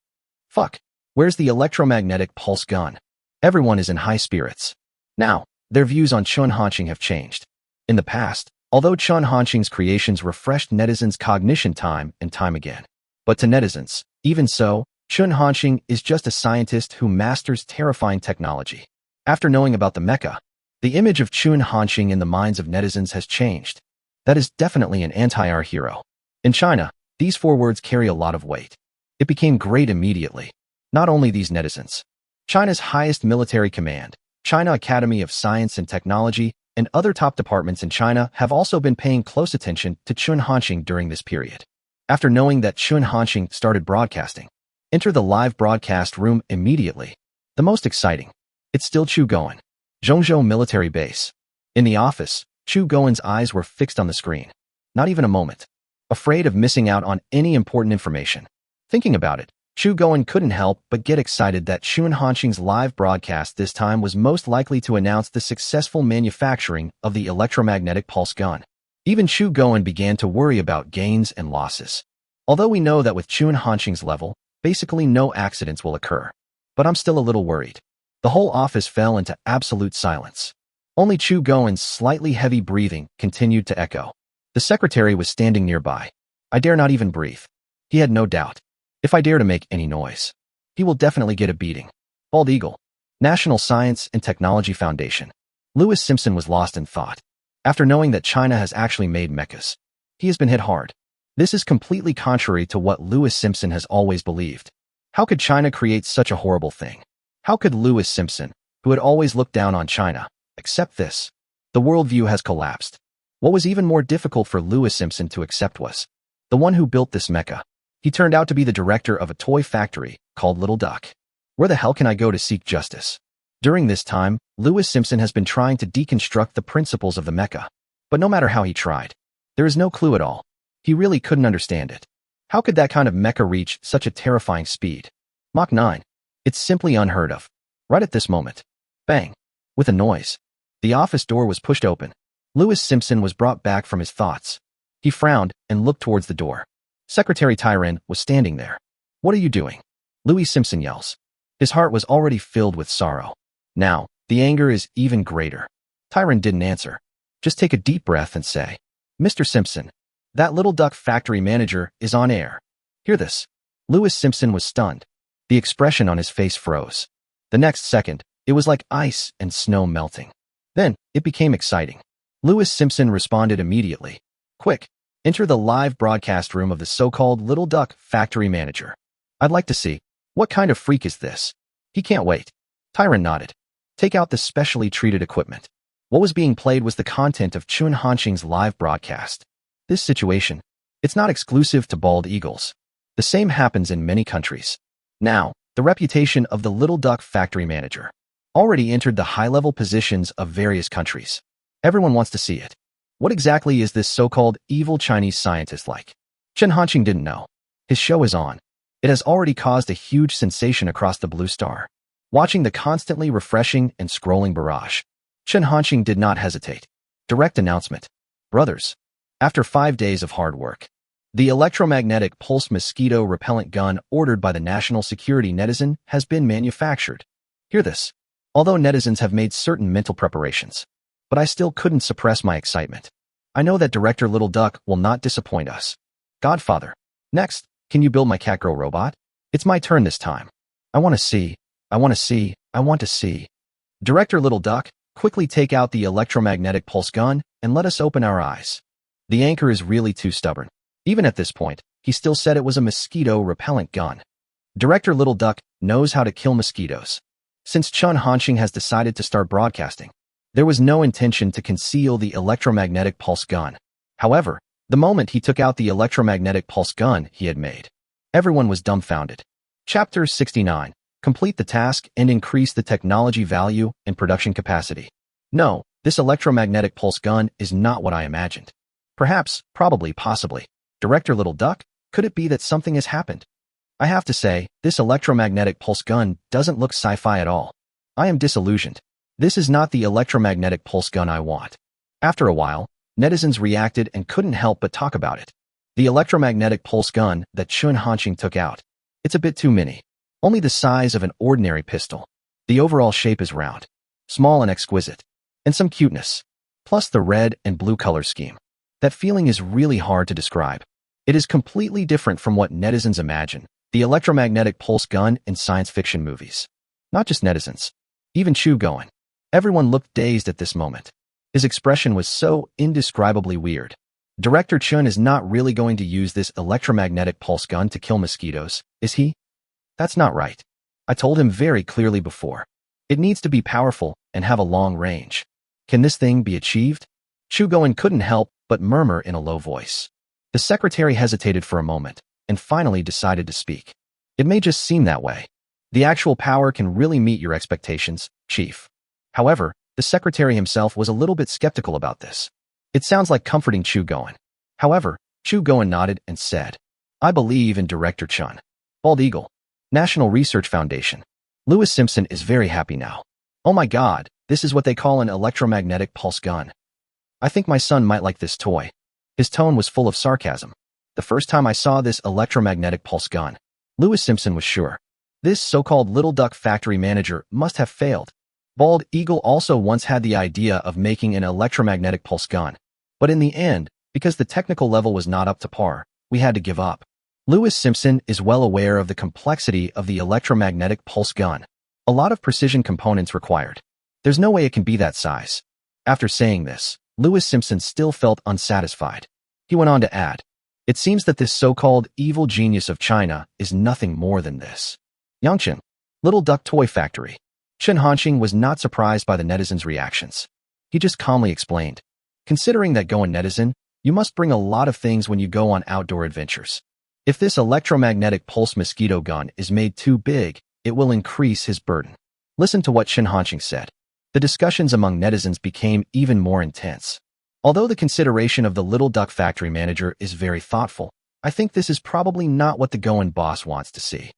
Fuck. Where's the electromagnetic pulse gun? Everyone is in high spirits. Now, their views on Chun Hanxing have changed. In the past, although Chun Hanxing's creations refreshed netizens' cognition time and time again. But to netizens, even so, Chun Hanxing is just a scientist who masters terrifying technology. After knowing about the mecha, the image of Chun Hanxing in the minds of netizens has changed. That is definitely an anti-our hero. In China, these 4 words carry a lot of weight. It became great immediately. Not only these netizens. China's highest military command, China Academy of Science and Technology, and other top departments in China have also been paying close attention to Chun Hanxing during this period. After knowing that Chun Hanxing started broadcasting, enter the live broadcast room immediately. The most exciting. It's still Chu Goen. Zhongzhou Military Base. In the office, Chu Goen's eyes were fixed on the screen. Not even a moment. Afraid of missing out on any important information. Thinking about it, Chu Goen couldn't help but get excited that Chun Hanxing's live broadcast this time was most likely to announce the successful manufacturing of the electromagnetic pulse gun. Even Chu Goen began to worry about gains and losses. Although we know that with Chun Hanxing's level, basically no accidents will occur. But I'm still a little worried. The whole office fell into absolute silence. Only Chu Goen's slightly heavy breathing continued to echo. The secretary was standing nearby. I dare not even breathe. He had no doubt. If I dare to make any noise, he will definitely get a beating. Bald Eagle. National Science and Technology Foundation. Lewis Simpson was lost in thought. After knowing that China has actually made mechas, he has been hit hard. This is completely contrary to what Lewis Simpson has always believed. How could China create such a horrible thing? How could Lewis Simpson, who had always looked down on China, accept this? The worldview has collapsed. What was even more difficult for Lewis Simpson to accept was the one who built this mecha. He turned out to be the director of a toy factory called Little Duck. Where the hell can I go to seek justice? During this time, Lewis Simpson has been trying to deconstruct the principles of the mecha. But no matter how he tried, there is no clue at all. He really couldn't understand it. How could that kind of mecha reach such a terrifying speed? Mach 9. It's simply unheard of. Right at this moment. Bang. With a noise. The office door was pushed open. Louis Simpson was brought back from his thoughts. He frowned and looked towards the door. Secretary Tyran was standing there. "What are you doing?" Louis Simpson yells. His heart was already filled with sorrow. Now, the anger is even greater. Tyran didn't answer. Just take a deep breath and say, "Mr. Simpson, that Little Duck factory manager is on air. Hear this." Louis Simpson was stunned. The expression on his face froze. The next second, it was like ice and snow melting. Then, it became exciting. Louis Simpson responded immediately. "Quick, enter the live broadcast room of the so-called Little Duck factory manager. I'd like to see. What kind of freak is this? He can't wait." Tyran nodded. "Take out the specially treated equipment." What was being played was the content of Chun Hanqing's live broadcast. This situation, it's not exclusive to bald eagles. The same happens in many countries. Now, the reputation of the Little Duck factory manager already entered the high-level positions of various countries. Everyone wants to see it. What exactly is this so-called evil Chinese scientist like? Chun Hanqing didn't know. His show is on. It has already caused a huge sensation across the Blue Star. Watching the constantly refreshing and scrolling barrage, Chun Hanqing did not hesitate. Direct announcement. Brothers, after 5 days of hard work, the electromagnetic pulse mosquito repellent gun ordered by the national security netizen has been manufactured. Hear this. Although netizens have made certain mental preparations, but I still couldn't suppress my excitement. I know that Director Little Duck will not disappoint us. Godfather. Next, can you build my Catgirl robot? It's my turn this time. I want to see. I want to see. I want to see. Director Little Duck, quickly take out the electromagnetic pulse gun and let us open our eyes. The anchor is really too stubborn. Even at this point, he still said it was a mosquito repellent gun. Director Little Duck knows how to kill mosquitoes. Since Chun Hanqing has decided to start broadcasting, there was no intention to conceal the electromagnetic pulse gun. However, the moment he took out the electromagnetic pulse gun he had made, everyone was dumbfounded. Chapter 69. Complete the task and increase the technology value and production capacity. No, this electromagnetic pulse gun is not what I imagined. Perhaps, probably, possibly. Director Little Duck, could it be that something has happened? I have to say, this electromagnetic pulse gun doesn't look sci-fi at all. I am disillusioned. This is not the electromagnetic pulse gun I want. After a while, netizens reacted and couldn't help but talk about it. The electromagnetic pulse gun that Chun Hanqing took out. It's a bit too mini. Only the size of an ordinary pistol. The overall shape is round, small and exquisite, and some cuteness. Plus the red and blue color scheme. That feeling is really hard to describe. It is completely different from what netizens imagine, the electromagnetic pulse gun in science fiction movies. Not just netizens. Even Chu Goen. Everyone looked dazed at this moment. His expression was so indescribably weird. Director Chun is not really going to use this electromagnetic pulse gun to kill mosquitoes, is he? That's not right. I told him very clearly before. It needs to be powerful and have a long range. Can this thing be achieved? Chu Goen couldn't help but murmur in a low voice. The secretary hesitated for a moment and finally decided to speak. It may just seem that way. The actual power can really meet your expectations, Chief. However, the secretary himself was a little bit skeptical about this. It sounds like comforting Chu Goen. However, Chu Goen nodded and said, I believe in Director Chun. Bald Eagle. National Research Foundation. Louis Simpson is very happy now. Oh my God, this is what they call an electromagnetic pulse gun. I think my son might like this toy. His tone was full of sarcasm. The first time I saw this electromagnetic pulse gun, Louis Simpson was sure. This so-called Little Duck factory manager must have failed. Bald Eagle also once had the idea of making an electromagnetic pulse gun. But in the end, because the technical level was not up to par, we had to give up. Louis Simpson is well aware of the complexity of the electromagnetic pulse gun. A lot of precision components required. There's no way it can be that size. After saying this, Louis Simpson still felt unsatisfied. He went on to add, it seems that this so-called evil genius of China is nothing more than this. Yangcheng, Little Duck Toy Factory. Chun Hanqing was not surprised by the netizens' reactions. He just calmly explained, considering that going netizen, you must bring a lot of things when you go on outdoor adventures. If this electromagnetic pulse mosquito gun is made too big, it will increase his burden. Listen to what Chun Hanqing said. The discussions among netizens became even more intense. Although the consideration of the Little Duck factory manager is very thoughtful, I think this is probably not what the Goen boss wants to see.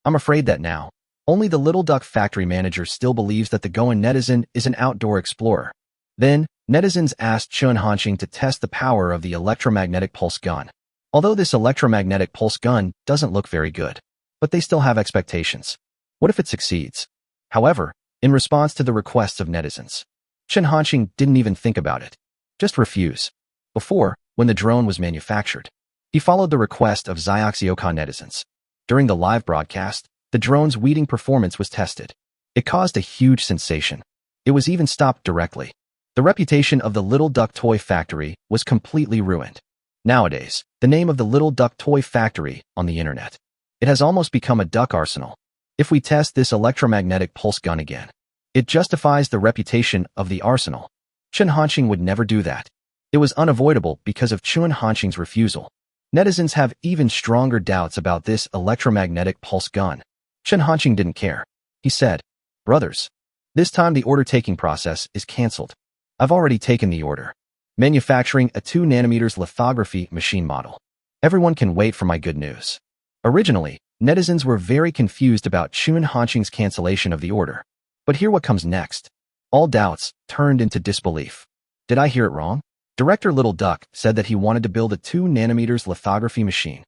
I'm afraid that now, only the Little Duck factory manager still believes that the Goen netizen is an outdoor explorer. Then, netizens asked Chun Hanqing to test the power of the electromagnetic pulse gun. Although this electromagnetic pulse gun doesn't look very good, but they still have expectations. What if it succeeds? However, in response to the requests of netizens, Chun Hanqing didn't even think about it. Just refuse. Before, when the drone was manufactured, he followed the request of Xiaoxiukan netizens. During the live broadcast, the drone's weeding performance was tested. It caused a huge sensation. It was even stopped directly. The reputation of the Little Duck Toy Factory was completely ruined. Nowadays, the name of the Little Duck Toy Factory on the internet. It has almost become a duck arsenal. If we test this electromagnetic pulse gun again, it justifies the reputation of the arsenal. Chun Hanqing would never do that. It was unavoidable because of Chun Hanqing's refusal. Netizens have even stronger doubts about this electromagnetic pulse gun. Chun Hanqing didn't care. He said, "Brothers, this time the order-taking process is cancelled. I've already taken the order. Manufacturing a 2 nanometers lithography machine model. Everyone can wait for my good news." Originally, netizens were very confused about Chun Hanqing's cancellation of the order. But hear what comes next. All doubts turned into disbelief. Did I hear it wrong? Director Little Duck said that he wanted to build a 2 nanometers lithography machine.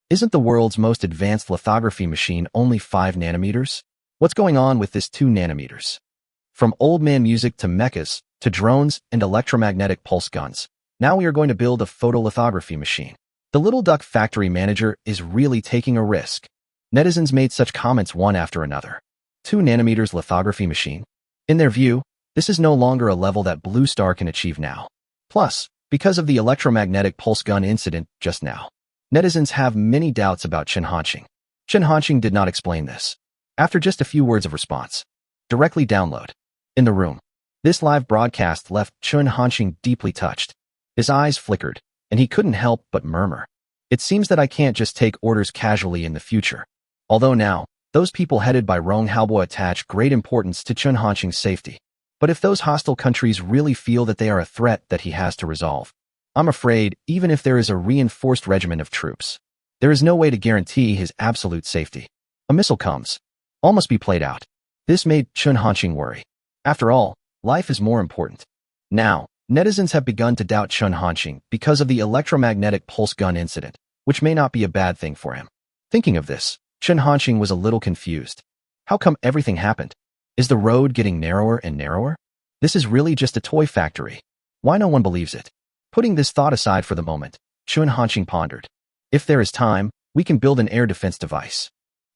Isn't the world's most advanced lithography machine only 5 nanometers? What's going on with this 2 nanometers? From old man music to mechas, to drones and electromagnetic pulse guns, now we are going to build a photolithography machine. The Little Duck factory manager is really taking a risk. Netizens made such comments one after another. 2 nanometers lithography machine? In their view, this is no longer a level that Blue Star can achieve now. Plus, because of the electromagnetic pulse gun incident just now, netizens have many doubts about Chun Hanqing. Chun Hanqing did not explain this. After just a few words of response, directly download. In the room, this live broadcast left Chun Hanqing deeply touched. His eyes flickered, and he couldn't help but murmur. It seems that I can't just take orders casually in the future. Although now, those people headed by Rong Haobo attach great importance to Chun Hanqing's safety. But if those hostile countries really feel that they are a threat that he has to resolve, I'm afraid even if there is a reinforced regiment of troops, there is no way to guarantee his absolute safety. A missile comes. All must be played out. This made Chun Hanqing worry. After all, life is more important. Now, netizens have begun to doubt Chun Hanqing because of the electromagnetic pulse gun incident, which may not be a bad thing for him. Thinking of this, Chun Hanqing was a little confused. How come everything happened? Is the road getting narrower and narrower? This is really just a toy factory. Why no one believes it? Putting this thought aside for the moment, Chun Hanqing pondered. If there is time, we can build an air defense device.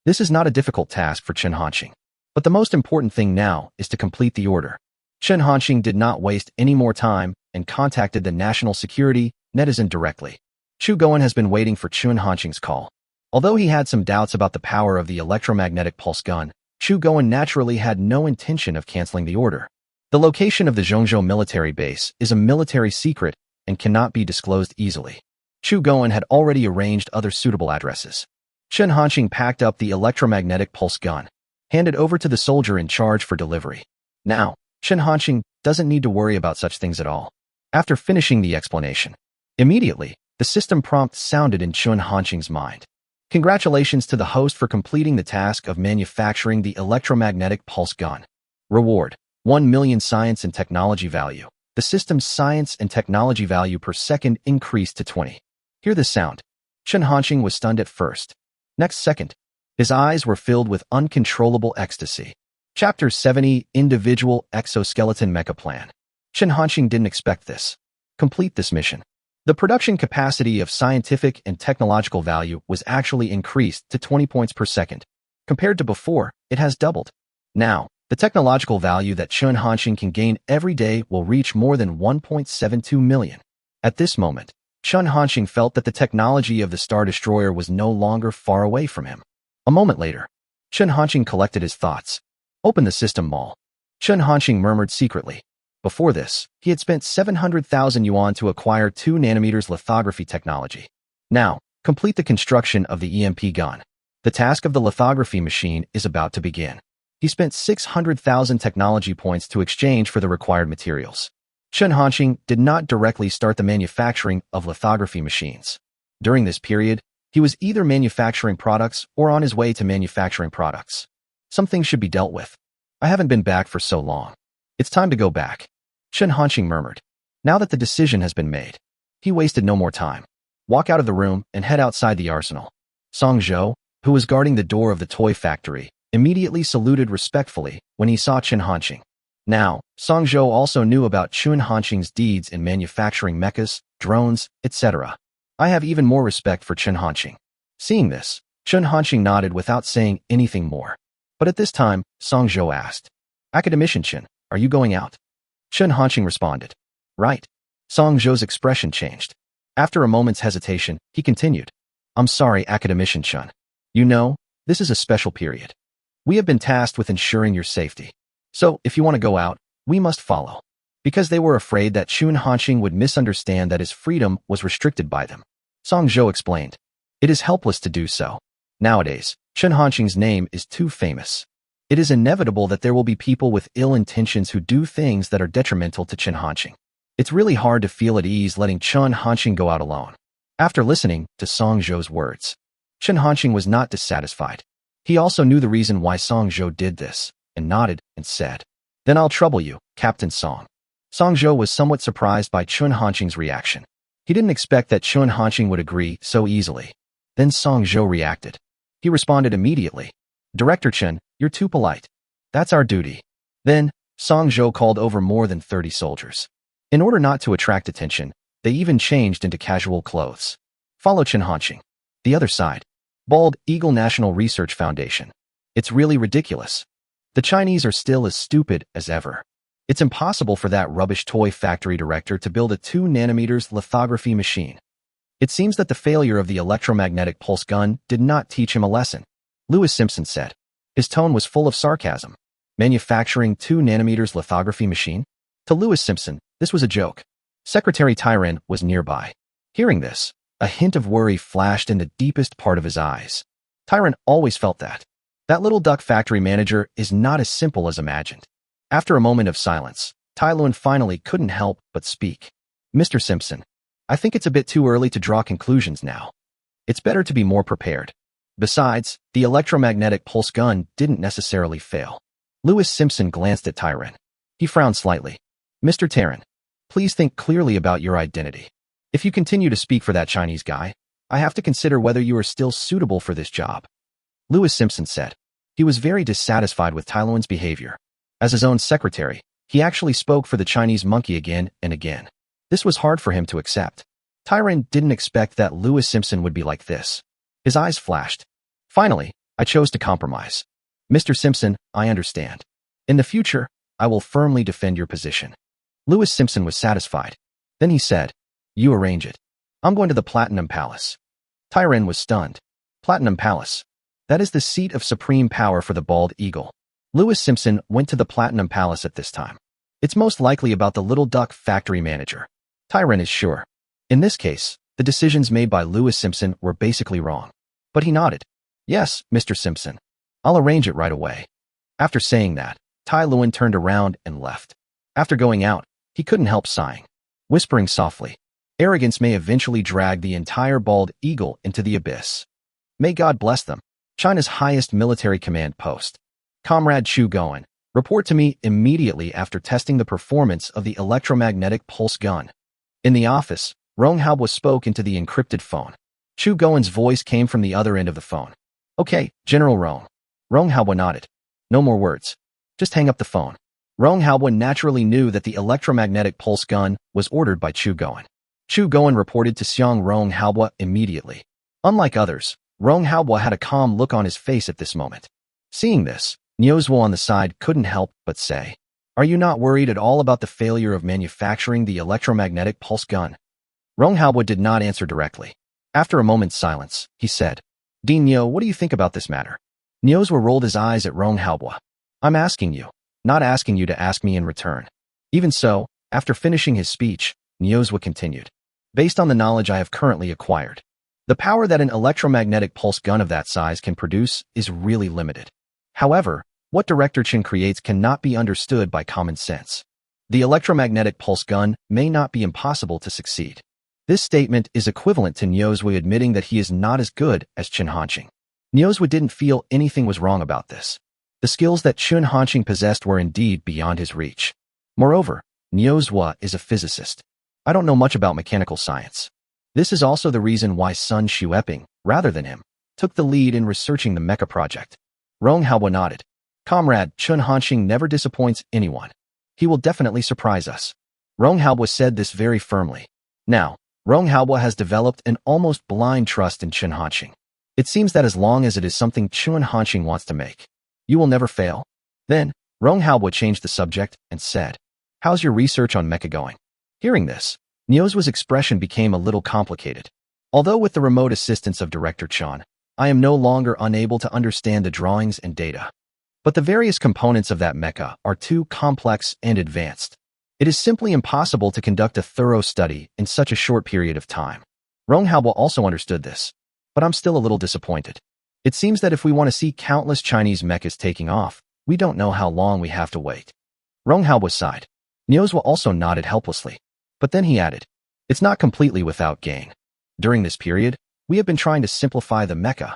This is not a difficult task for Chun Hanqing. But the most important thing now is to complete the order. Chun Hanqing did not waste any more time and contacted the National Security netizen directly. Chu Goen has been waiting for Chun Hanqing's call. Although he had some doubts about the power of the electromagnetic pulse gun, Chu Goen naturally had no intention of canceling the order. The location of the Zhongzhou military base is a military secret and cannot be disclosed easily. Chu Goen had already arranged other suitable addresses. Chun Hanqing packed up the electromagnetic pulse gun, handed over to the soldier in charge for delivery. Now, Chun Hanqing doesn't need to worry about such things at all. After finishing the explanation, immediately, the system prompt sounded in Chun Hanqing's mind. Congratulations to the host for completing the task of manufacturing the electromagnetic pulse gun. Reward: 1 million science and technology value. The system's science and technology value per second increased to 20. Hear this sound. Chun Hanqing was stunned at first. Next second, his eyes were filled with uncontrollable ecstasy. Chapter 70: Individual Exoskeleton Mecha Plan. Chun Hanqing didn't expect this. Complete this mission. The production capacity of scientific and technological value was actually increased to 20 points per second. Compared to before, it has doubled. Now, the technological value that Chun Hanqing can gain every day will reach more than 1.72 million. At this moment, Chun Hanqing felt that the technology of the Star Destroyer was no longer far away from him. A moment later, Chun Hanqing collected his thoughts. Open the system mall. Chun Hanqing murmured secretly. Before this, he had spent 700,000 yuan to acquire 2 nanometers lithography technology. Now, complete the construction of the EMP gun. The task of the lithography machine is about to begin. He spent 600,000 technology points to exchange for the required materials. Chun Hanqing did not directly start the manufacturing of lithography machines. During this period, he was either manufacturing products or on his way to manufacturing products. Some things should be dealt with. I haven't been back for so long. It's time to go back. Chen Hanqing murmured. Now that the decision has been made, he wasted no more time. Walk out of the room and head outside the arsenal. Song Zhou, who was guarding the door of the toy factory, immediately saluted respectfully when he saw Chen Hanqing. Now, Song Zhou also knew about Chen Hanqing's deeds in manufacturing mechas, drones, etc. I have even more respect for Chen Hanqing. Seeing this, Chen Hanqing nodded without saying anything more. But at this time, Song Zhou asked, Academician Chen, are you going out? Chen Hanqing responded, right. Song Zhou's expression changed. After a moment's hesitation, he continued, I'm sorry, Academician Chen. You know, this is a special period. We have been tasked with ensuring your safety. So, if you want to go out, we must follow. Because they were afraid that Chen Hanqing would misunderstand that his freedom was restricted by them. Song Zhou explained, it is helpless to do so. Nowadays, Chen Hanqing's name is too famous. It is inevitable that there will be people with ill intentions who do things that are detrimental to Chen Hanqing. It's really hard to feel at ease letting Chen Hanqing go out alone. After listening to Song Zhou's words, Chen Hanqing was not dissatisfied. He also knew the reason why Song Zhou did this, and nodded and said, Then I'll trouble you, Captain Song. Song Zhou was somewhat surprised by Chen Hanqing's reaction. He didn't expect that Chen Hanqing would agree so easily. Then Song Zhou reacted. He responded immediately, Director Chen, you're too polite. That's our duty. Then, Song Zhou called over more than 30 soldiers. In order not to attract attention, they even changed into casual clothes. Follow Chen Hanqing. The other side. Bald Eagle National Research Foundation. It's really ridiculous. The Chinese are still as stupid as ever. It's impossible for that rubbish toy factory director to build a 2nm lithography machine. It seems that the failure of the electromagnetic pulse gun did not teach him a lesson. Lewis Simpson said. His tone was full of sarcasm. Manufacturing 2nm lithography machine? To Lewis Simpson, this was a joke. Secretary Tyron was nearby. Hearing this, a hint of worry flashed in the deepest part of his eyes. Tyron always felt that. That little duck factory manager is not as simple as imagined. After a moment of silence, Tai Luen finally couldn't help but speak. Mr. Simpson, I think it's a bit too early to draw conclusions now. It's better to be more prepared. Besides, the electromagnetic pulse gun didn't necessarily fail. Lewis Simpson glanced at Tyron. He frowned slightly. Mr. Tyron, please think clearly about your identity. If you continue to speak for that Chinese guy, I have to consider whether you are still suitable for this job. Lewis Simpson said. He was very dissatisfied with Tai Luen's behavior. As his own secretary, he actually spoke for the Chinese monkey again and again. This was hard for him to accept. Tyron didn't expect that Lewis Simpson would be like this. His eyes flashed. Finally, I chose to compromise. Mr. Simpson, I understand. In the future, I will firmly defend your position. Lewis Simpson was satisfied. Then he said, You arrange it. I'm going to the Platinum Palace. Tyron was stunned. Platinum Palace. That is the seat of supreme power for the Bald Eagle. Lewis Simpson went to the Platinum Palace at this time. It's most likely about the little duck factory manager. Tyron is sure. In this case, the decisions made by Lewis Simpson were basically wrong. But he nodded. Yes, Mr. Simpson. I'll arrange it right away. After saying that, Tai Luen turned around and left. After going out, he couldn't help sighing. Whispering softly, arrogance may eventually drag the entire Bald Eagle into the abyss. May God bless them. China's highest military command post. Comrade Chu Goen, report to me immediately after testing the performance of the electromagnetic pulse gun. In the office, Rong Haobo spoke into the encrypted phone. Chu Goen's voice came from the other end of the phone. Okay, General Rong. Rong Haobo nodded. No more words. Just hang up the phone. Rong Haobo naturally knew that the electromagnetic pulse gun was ordered by Chu Goen. Chu Goen reported to Xiang Rong Haobo immediately. Unlike others, Rong Haobo had a calm look on his face at this moment. Seeing this, Niuzhuo on the side couldn't help but say, Are you not worried at all about the failure of manufacturing the electromagnetic pulse gun? Rong Haobo did not answer directly. After a moment's silence, he said, Dean Niu, what do you think about this matter? Niuzhuo rolled his eyes at Rong Haobo. I'm asking you, not asking you to ask me in return. Even so, after finishing his speech, Niuzhuo continued. Based on the knowledge I have currently acquired, the power that an electromagnetic pulse gun of that size can produce is really limited. However, what Director Chen creates cannot be understood by common sense. The electromagnetic pulse gun may not be impossible to succeed. This statement is equivalent to Niuzhuo admitting that he is not as good as Chen Hanqing. Niuzhuo didn't feel anything was wrong about this. The skills that Chen Hanqing possessed were indeed beyond his reach. Moreover, Niuzhua is a physicist. I don't know much about mechanical science. This is also the reason why Sun Xueping, rather than him, took the lead in researching the mecha project. Rong Haobo nodded. Comrade Chun Hanxing never disappoints anyone. He will definitely surprise us. Rong Haobo said this very firmly. Now, Rong Haobo has developed an almost blind trust in Chun Hanxing. It seems that as long as it is something Chun Hanxing wants to make, you will never fail. Then, Rong Haobo changed the subject and said, "How's your research on mecha going?" Hearing this, Niuzhua's expression became a little complicated. Although with the remote assistance of Director Chun, I am no longer unable to understand the drawings and data. But the various components of that mecha are too complex and advanced. It is simply impossible to conduct a thorough study in such a short period of time. Rong Haobo also understood this, but I'm still a little disappointed. It seems that if we want to see countless Chinese mechas taking off, we don't know how long we have to wait. Rong Haobo sighed. Niuzhua also nodded helplessly. But then he added, "It's not completely without gain. During this period, we have been trying to simplify the mecha.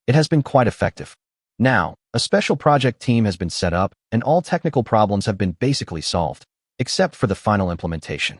It has been quite effective. Now, a special project team has been set up and all technical problems have been basically solved, except for the final implementation."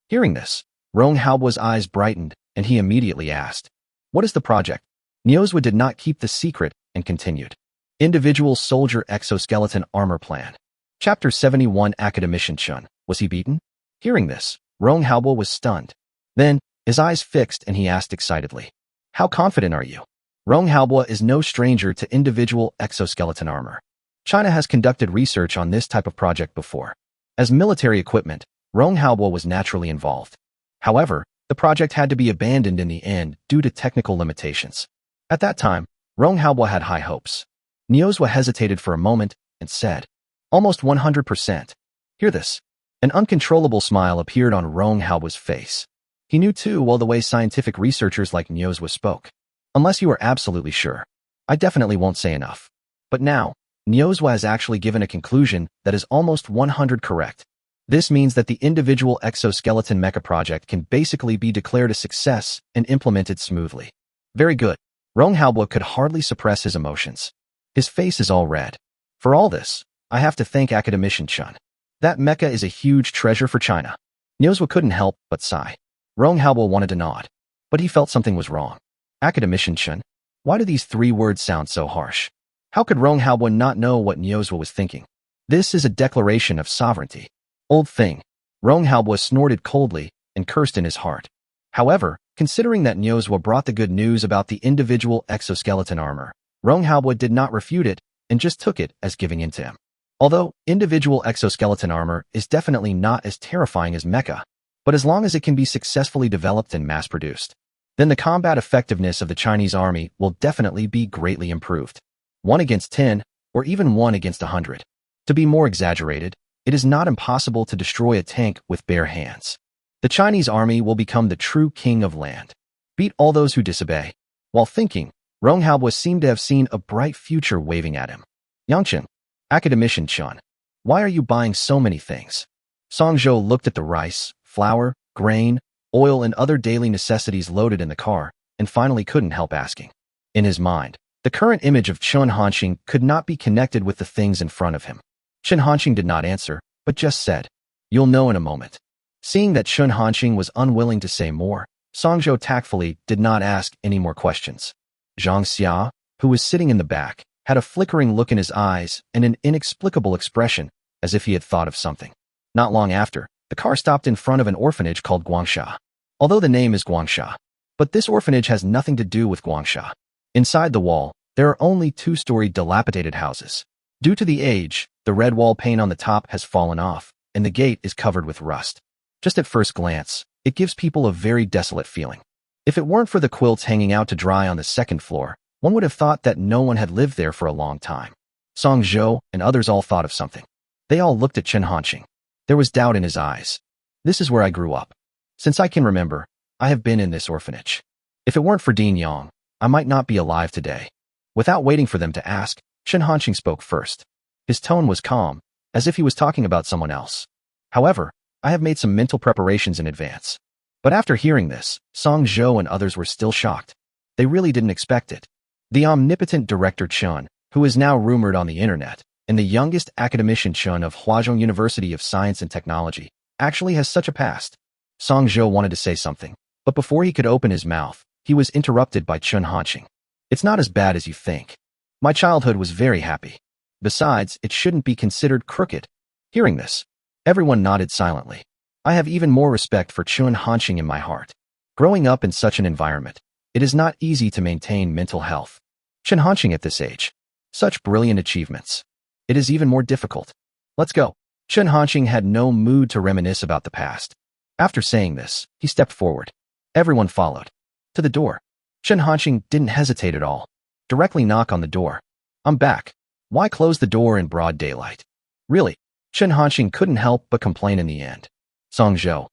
Hearing this, Rong Haobo's eyes brightened and he immediately asked, "What is the project?" Niuzhua did not keep the secret and continued. Individual Soldier Exoskeleton Armor Plan. Chapter 71 Academician Chun. Was he beaten? Hearing this, Rong Haobo was stunned. Then, his eyes fixed and he asked excitedly, "How confident are you?" Rong Haobo is no stranger to individual exoskeleton armor. China has conducted research on this type of project before. As military equipment, Rong Haobo was naturally involved. However, the project had to be abandoned in the end due to technical limitations. At that time, Rong Haobo had high hopes. Niuzhua hesitated for a moment and said, "Almost 100%. Hear this. An uncontrollable smile appeared on Rong Haobo's face. He knew too well the way scientific researchers like Niuzhua spoke. "Unless you are absolutely sure, I definitely won't say enough." But now, Niuzhua has actually given a conclusion that is almost 100 correct. This means that the individual exoskeleton mecha project can basically be declared a success and implemented smoothly. Very good. Rong Haobo could hardly suppress his emotions. His face is all red. For all this, I have to thank Academician Chun. That mecha is a huge treasure for China. Niuzhua couldn't help but sigh. Rong Haobo wanted to nod, but he felt something was wrong. Academician Chun? Why do these three words sound so harsh? How could Rong Haobo not know what Niuzhua was thinking? This is a declaration of sovereignty. Old thing. Rong Haobo snorted coldly and cursed in his heart. However, considering that Niuzhua brought the good news about the individual exoskeleton armor, Rong Haobo did not refute it and just took it as giving in to him. Although individual exoskeleton armor is definitely not as terrifying as mecha, but as long as it can be successfully developed and mass-produced, then the combat effectiveness of the Chinese army will definitely be greatly improved. 1 against 10, or even 1 against 100. To be more exaggerated, it is not impossible to destroy a tank with bare hands. The Chinese army will become the true king of land. Beat all those who disobey. While thinking, Rong Haobo seemed to have seen a bright future waving at him. Yangchen. Academician Chun. Why are you buying so many things? Song Zhou looked at the rice, flour, grain, oil and other daily necessities loaded in the car, and finally couldn't help asking. In his mind, the current image of Chun Hanxing could not be connected with the things in front of him. Chun Hanxing did not answer, but just said, "You'll know in a moment." Seeing that Chun Hanxing was unwilling to say more, Song Zhou tactfully did not ask any more questions. Zhang Xia, who was sitting in the back, had a flickering look in his eyes and an inexplicable expression, as if he had thought of something. Not long after, the car stopped in front of an orphanage called Guangsha. Although the name is Guangsha, but this orphanage has nothing to do with Guangsha. Inside the wall, there are only 2-story dilapidated houses. Due to the age, the red wall paint on the top has fallen off, and the gate is covered with rust. Just at first glance, it gives people a very desolate feeling. If it weren't for the quilts hanging out to dry on the second floor, one would have thought that no one had lived there for a long time. Song Zhou and others all thought of something. They all looked at Chun Hanxing. There was doubt in his eyes. "This is where I grew up. Since I can remember, I have been in this orphanage. If it weren't for Dean Yang, I might not be alive today." Without waiting for them to ask, Chun Hanxing spoke first. His tone was calm, as if he was talking about someone else. "However, I have made some mental preparations in advance." But after hearing this, Song Zhou and others were still shocked. They really didn't expect it. The omnipotent Director Chun, who is now rumored on the internet, and the youngest academician Chun of Huazhong University of Science and Technology, actually has such a past. Song Zhou wanted to say something, but before he could open his mouth, he was interrupted by Chen Hanqing. It's not as bad as you think. My childhood was very happy. Besides, it shouldn't be considered crooked. Hearing this, everyone nodded silently. I have even more respect for Chen Hanqing in my heart. Growing up in such an environment, it is not easy to maintain mental health. Chen Hanqing at this age. Such brilliant achievements. It is even more difficult. Let's go. Chen Hanqing had no mood to reminisce about the past. After saying this, he stepped forward. Everyone followed. To the door. Chen Hanqing didn't hesitate at all. Directly knock on the door. I'm back. Why close the door in broad daylight? Really? Chen Hanqing couldn't help but complain in the end. Song Zhou.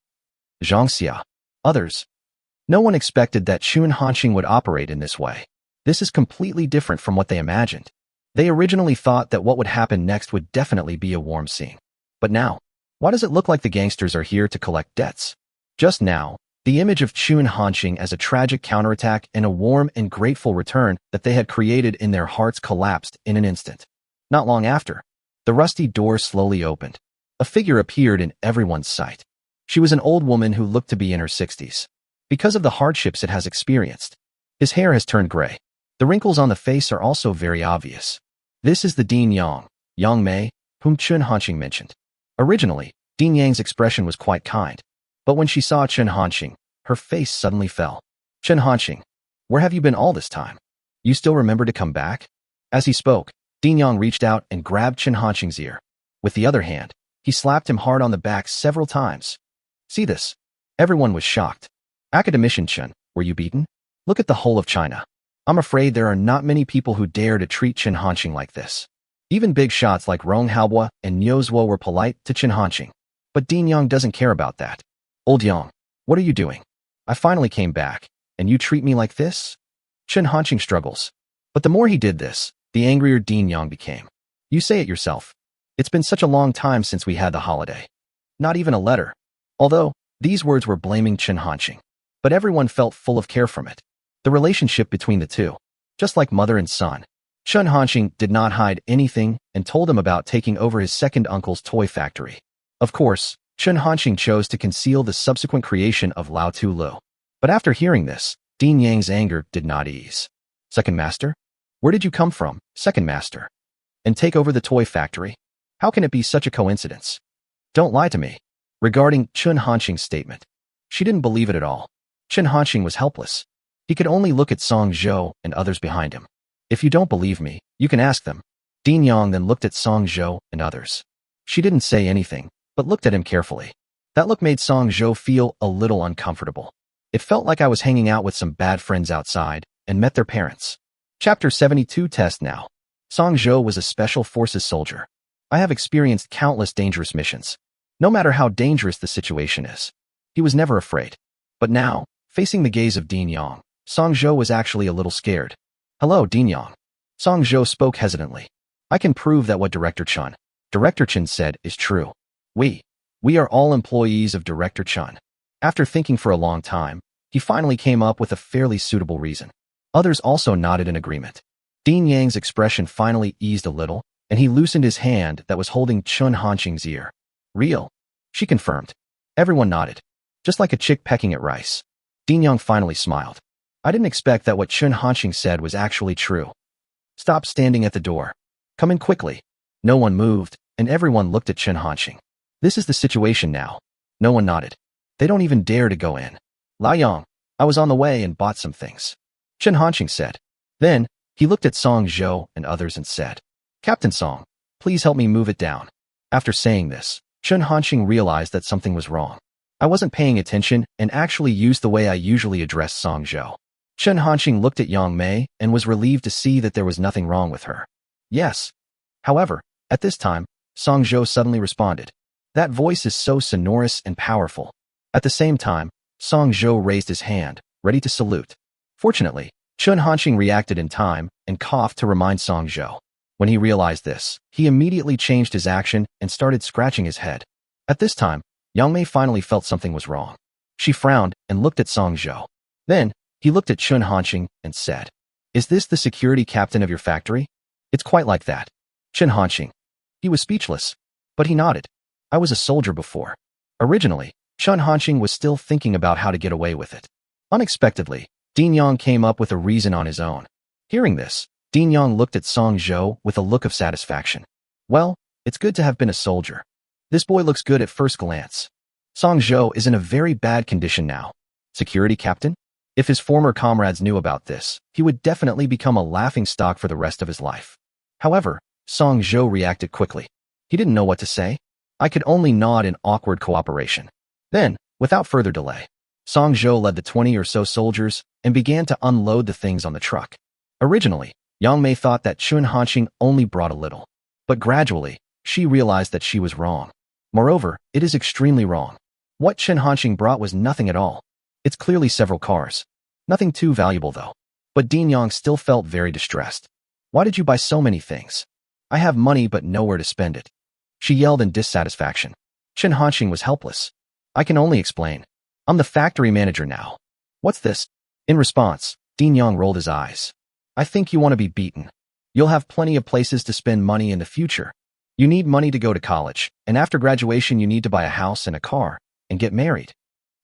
Zhang Xia. Others. No one expected that Chen Hanqing would operate in this way. This is completely different from what they imagined. They originally thought that what would happen next would definitely be a warm scene. But now, why does it look like the gangsters are here to collect debts? Just now, the image of Chen Hanqing as a tragic counterattack and a warm and grateful return that they had created in their hearts collapsed in an instant. Not long after, the rusty door slowly opened. A figure appeared in everyone's sight. She was an old woman who looked to be in her 60s. Because of the hardships it has experienced, his hair has turned gray. The wrinkles on the face are also very obvious. This is the Dean Yang Mei, whom Chen Hanqing mentioned. Originally, Dean Yang's expression was quite kind, but when she saw Chen Hanqing, her face suddenly fell. Chen Hanqing, where have you been all this time? You still remember to come back? As he spoke, Dean Yang reached out and grabbed Chen Hanqing's ear. With the other hand, he slapped him hard on the back several times. See this? Everyone was shocked. Academician Chen, were you beaten? Look at the whole of China. I'm afraid there are not many people who dare to treat Chen Hanqing like this. Even big shots like Rong Haobo and Niu Zuo were polite to Chen Hanqing. But Dean Yang doesn't care about that. Old Yang, what are you doing? I finally came back, and you treat me like this? Chen Hanqing struggles. But the more he did this, the angrier Dean Yang became. You say it yourself. It's been such a long time since we had the holiday. Not even a letter. Although, these words were blaming Chen Hanqing. But everyone felt full of care from it. The relationship between the two, just like mother and son. Chen Hanqing did not hide anything and told him about taking over his second uncle's toy factory. Of course, Chen Hanqing chose to conceal the subsequent creation of Lao Tu Lu. But after hearing this, Dean Yang's anger did not ease. Second master? Where did you come from, second master? And take over the toy factory? How can it be such a coincidence? Don't lie to me. Regarding Chen Hanqing's statement, she didn't believe it at all. Chen Hanqing was helpless. He could only look at Song Zhou and others behind him. If you don't believe me, you can ask them. Dean Yang then looked at Song Zhou and others. She didn't say anything, but looked at him carefully. That look made Song Zhou feel a little uncomfortable. It felt like I was hanging out with some bad friends outside and met their parents. Chapter 72 Test Now. Song Zhou was a special forces soldier. I have experienced countless dangerous missions. No matter how dangerous the situation is, he was never afraid. But now, facing the gaze of Dean Yang, Song Zhou was actually a little scared. Hello, Dean Yang. Song Zhou spoke hesitantly. I can prove that what Director Chen said is true. We are all employees of Director Chen. After thinking for a long time, he finally came up with a fairly suitable reason. Others also nodded in agreement. Dean Yang's expression finally eased a little, and he loosened his hand that was holding Chen Hanqing's ear. Real? She confirmed. Everyone nodded. Just like a chick pecking at rice. Dean Yang finally smiled. I didn't expect that what Chen Hanqing said was actually true. Stop standing at the door. Come in quickly. No one moved, and everyone looked at Chen Hanqing. This is the situation now. No one nodded. They don't even dare to go in. Lao Yang, I was on the way and bought some things. Chen Hanqing said. Then, he looked at Song Zhou and others and said, Captain Song, please help me move it down. After saying this, Chen Hanqing realized that something was wrong. I wasn't paying attention and actually used the way I usually address Song Zhou. Chen Hanqing looked at Yang Mei and was relieved to see that there was nothing wrong with her. Yes. However, at this time, Song Zhou suddenly responded. That voice is so sonorous and powerful. At the same time, Song Zhou raised his hand, ready to salute. Fortunately, Chen Hanqing reacted in time and coughed to remind Song Zhou. When he realized this, he immediately changed his action and started scratching his head. At this time, Yang Mei finally felt something was wrong. She frowned and looked at Song Zhou. Then, he looked at Chen Hanqing and said, Is this the security captain of your factory? It's quite like that. Chen Hanqing. He was speechless, but he nodded. I was a soldier before. Originally, Chun Hanxing was still thinking about how to get away with it. Unexpectedly, Dean Yang came up with a reason on his own. Hearing this, Dean Yang looked at Song Zhou with a look of satisfaction. Well, it's good to have been a soldier. This boy looks good at first glance. Song Zhou is in a very bad condition now. Security captain? If his former comrades knew about this, he would definitely become a laughingstock for the rest of his life. However, Song Zhou reacted quickly. He didn't know what to say. I could only nod in awkward cooperation. Then, without further delay, Song Zhou led the 20 or so soldiers and began to unload the things on the truck. Originally, Yang Mei thought that Chun Hanxing only brought a little. But gradually, she realized that she was wrong. Moreover, it is extremely wrong. What Chun Hanxing brought was nothing at all. It's clearly several cars. Nothing too valuable though. But Dean Yang still felt very distressed. Why did you buy so many things? I have money but nowhere to spend it. She yelled in dissatisfaction. Chun Hanxing was helpless. I can only explain. I'm the factory manager now. What's this? In response, Dean Yang rolled his eyes. I think you want to be beaten. You'll have plenty of places to spend money in the future. You need money to go to college, and after graduation you need to buy a house and a car, and get married.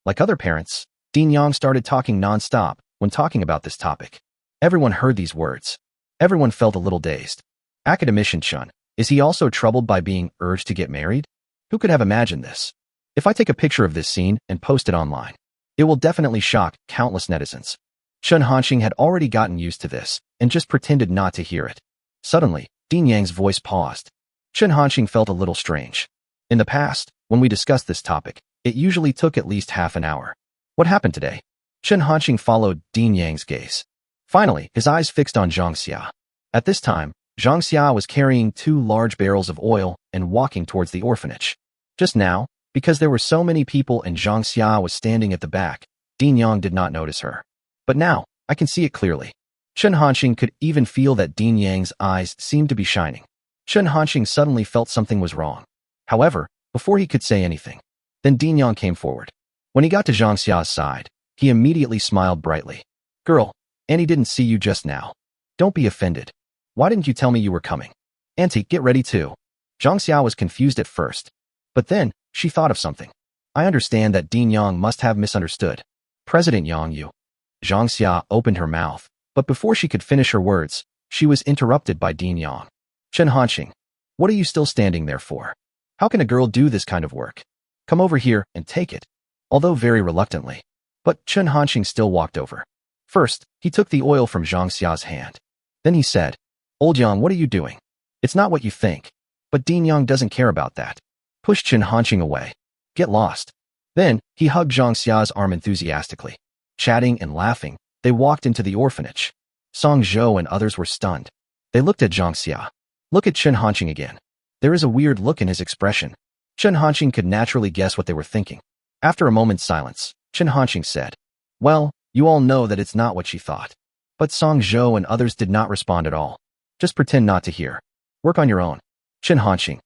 Like other parents, Dean Yang started talking non-stop when talking about this topic. Everyone heard these words. Everyone felt a little dazed. Academician Chun, is he also troubled by being urged to get married? Who could have imagined this? If I take a picture of this scene and post it online, it will definitely shock countless netizens. Chun Hanxing had already gotten used to this and just pretended not to hear it. Suddenly, Dean Yang's voice paused. Chun Hanxing felt a little strange. In the past, when we discussed this topic, it usually took at least half an hour. What happened today? Chun Hanxing followed Dean Yang's gaze. Finally, his eyes fixed on Zhang Xia. At this time, Zhang Xia was carrying 2 large barrels of oil and walking towards the orphanage. Just now, because there were so many people and Zhang Xia was standing at the back, Dean Yang did not notice her. But now, I can see it clearly. Chun Hanxing could even feel that Dean Yang's eyes seemed to be shining. Chun Hanxing suddenly felt something was wrong. However, before he could say anything, then Dean Yang came forward. When he got to Zhang Xia's side, he immediately smiled brightly. Girl, Auntie didn't see you just now. Don't be offended. Why didn't you tell me you were coming? Auntie, get ready too. Zhang Xia was confused at first. But then, she thought of something. I understand that Dean Yang must have misunderstood. President Yang Yu. Zhang Xia opened her mouth, but before she could finish her words, she was interrupted by Dean Yang. Chun Hanxing, what are you still standing there for? How can a girl do this kind of work? Come over here and take it. Although very reluctantly. But Chun Hanxing still walked over. First, he took the oil from Zhang Xia's hand. Then he said, Old Yang, what are you doing? It's not what you think. But Dean Yang doesn't care about that. Push Chun Hanxing away. Get lost. Then, he hugged Zhang Xia's arm enthusiastically. Chatting and laughing, they walked into the orphanage. Song Zhou and others were stunned. They looked at Zhang Xia. Look at Chun Hanxing again. There is a weird look in his expression. Chun Hanxing could naturally guess what they were thinking. After a moment's silence, Chun Hanxing said, Well, you all know that it's not what she thought. But Song Zhou and others did not respond at all. Just pretend not to hear. Work on your own. Chun Hanxing.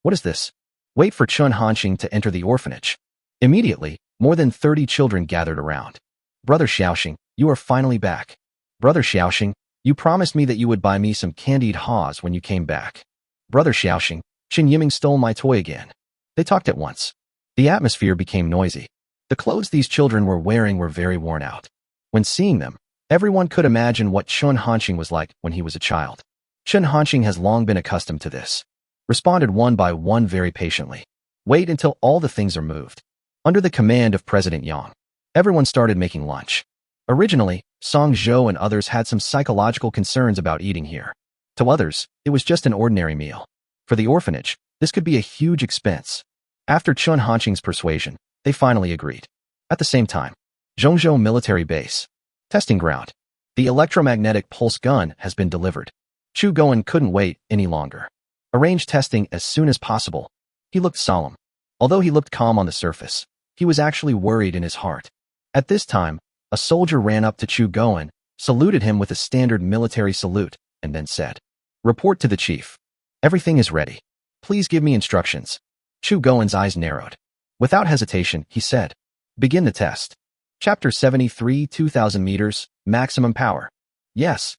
What is this? Wait for Chun Hanxing to enter the orphanage. Immediately, more than 30 children gathered around. Brother Xiaoxing, you are finally back. Brother Xiaoxing, you promised me that you would buy me some candied haws when you came back. Brother Xiaoxing, Qin Yiming stole my toy again. They talked at once. The atmosphere became noisy. The clothes these children were wearing were very worn out. When seeing them, everyone could imagine what Chun Hanxing was like when he was a child. Chun Hanxing has long been accustomed to this. Responded one by one very patiently. Wait until all the things are moved. Under the command of President Yang, everyone started making lunch. Originally, Song Zhou and others had some psychological concerns about eating here. To others, it was just an ordinary meal. For the orphanage, this could be a huge expense. After Chun Hanxing's persuasion, they finally agreed. At the same time, Zhongzhou Military Base. Testing ground. The electromagnetic pulse gun has been delivered. Chu Goen couldn't wait any longer. Arrange testing as soon as possible. He looked solemn. Although he looked calm on the surface, he was actually worried in his heart. At this time, a soldier ran up to Chu Goen, saluted him with a standard military salute, and then said, Report to the chief. Everything is ready. Please give me instructions. Chu Goen's eyes narrowed. Without hesitation, he said, Begin the test. Chapter 73, 2000 meters, maximum power. Yes.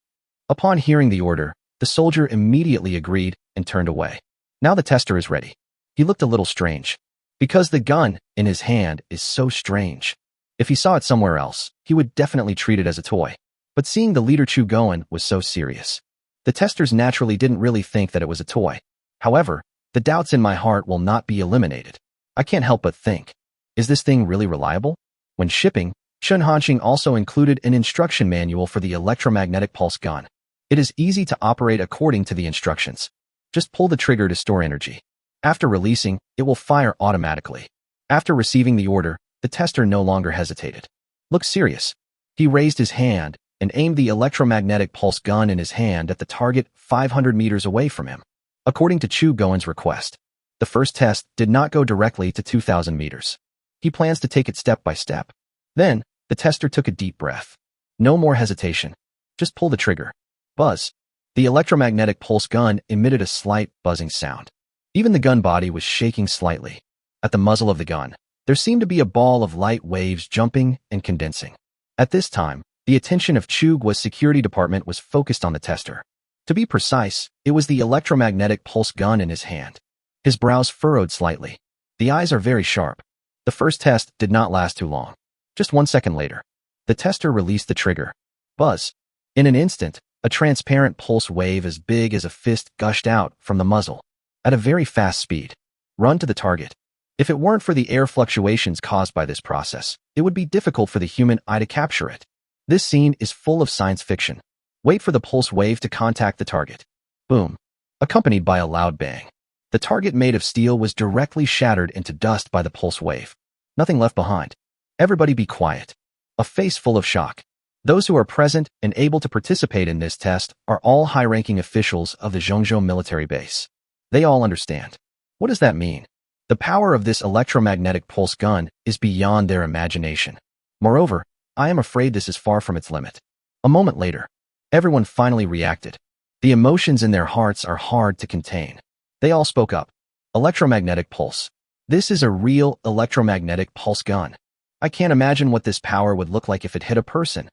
Upon hearing the order, the soldier immediately agreed and turned away. Now the tester is ready. He looked a little strange. because the gun in his hand is so strange. If he saw it somewhere else, he would definitely treat it as a toy. But seeing the leader Chu Goen was so serious. The testers naturally didn't really think that it was a toy. However, the doubts in my heart will not be eliminated. I can't help but think, is this thing really reliable? When shipping, Chun Hanxing also included an instruction manual for the electromagnetic pulse gun. It is easy to operate according to the instructions. Just pull the trigger to store energy. After releasing, it will fire automatically. After receiving the order, the tester no longer hesitated. Look serious. He raised his hand and aimed the electromagnetic pulse gun in his hand at the target 500 meters away from him. According to Chu Goen's request, the first test did not go directly to 2,000 meters. He plans to take it step by step. Then, the tester took a deep breath. No more hesitation. Just pull the trigger. Buzz. The electromagnetic pulse gun emitted a slight buzzing sound. Even the gun body was shaking slightly. At the muzzle of the gun, there seemed to be a ball of light waves jumping and condensing. At this time, the attention of Chu Goen's security department was focused on the tester. To be precise, it was the electromagnetic pulse gun in his hand. His brows furrowed slightly. The eyes are very sharp. The first test did not last too long. Just 1 second later, the tester released the trigger. Buzz. In an instant, a transparent pulse wave as big as a fist gushed out from the muzzle. At a very fast speed. Run to the target. If it weren't for the air fluctuations caused by this process, it would be difficult for the human eye to capture it. This scene is full of science fiction. Wait for the pulse wave to contact the target. Boom. Accompanied by a loud bang. The target made of steel was directly shattered into dust by the pulse wave. Nothing left behind. Everybody be quiet. A face full of shock. Those who are present and able to participate in this test are all high-ranking officials of the Zhongzhou military base. They all understand. What does that mean? The power of this electromagnetic pulse gun is beyond their imagination. Moreover, I am afraid this is far from its limit. A moment later, everyone finally reacted. The emotions in their hearts are hard to contain. They all spoke up. Electromagnetic pulse. This is a real electromagnetic pulse gun. I can't imagine what this power would look like if it hit a person.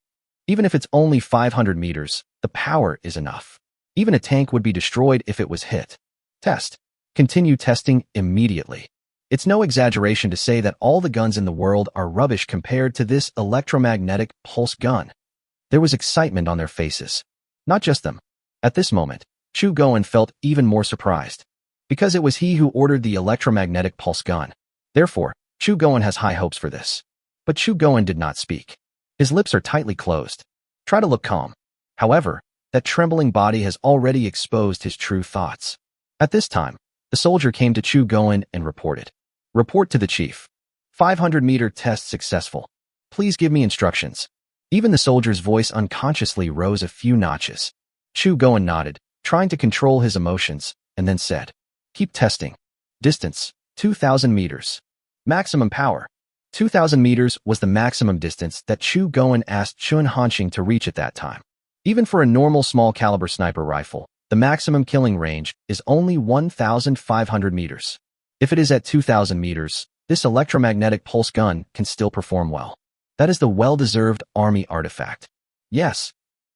Even if it's only 500 meters, the power is enough. Even a tank would be destroyed if it was hit. Test. Continue testing immediately. It's no exaggeration to say that all the guns in the world are rubbish compared to this electromagnetic pulse gun. There was excitement on their faces. Not just them. At this moment, Chu Goen felt even more surprised. Because it was he who ordered the electromagnetic pulse gun. Therefore, Chu Goen has high hopes for this. But Chu Goen did not speak. His lips are tightly closed. Try to look calm. However, that trembling body has already exposed his true thoughts. At this time, the soldier came to Chu Goen and reported. Report to the chief. 500-meter test successful. Please give me instructions. Even the soldier's voice unconsciously rose a few notches. Chu Goen nodded, trying to control his emotions, and then said, keep testing. Distance, 2,000 meters. Maximum power. 2,000 meters was the maximum distance that Chu Goen asked Chun Hanxing to reach at that time. Even for a normal small-caliber sniper rifle, the maximum killing range is only 1,500 meters. If it is at 2,000 meters, this electromagnetic pulse gun can still perform well. That is the well-deserved army artifact. Yes,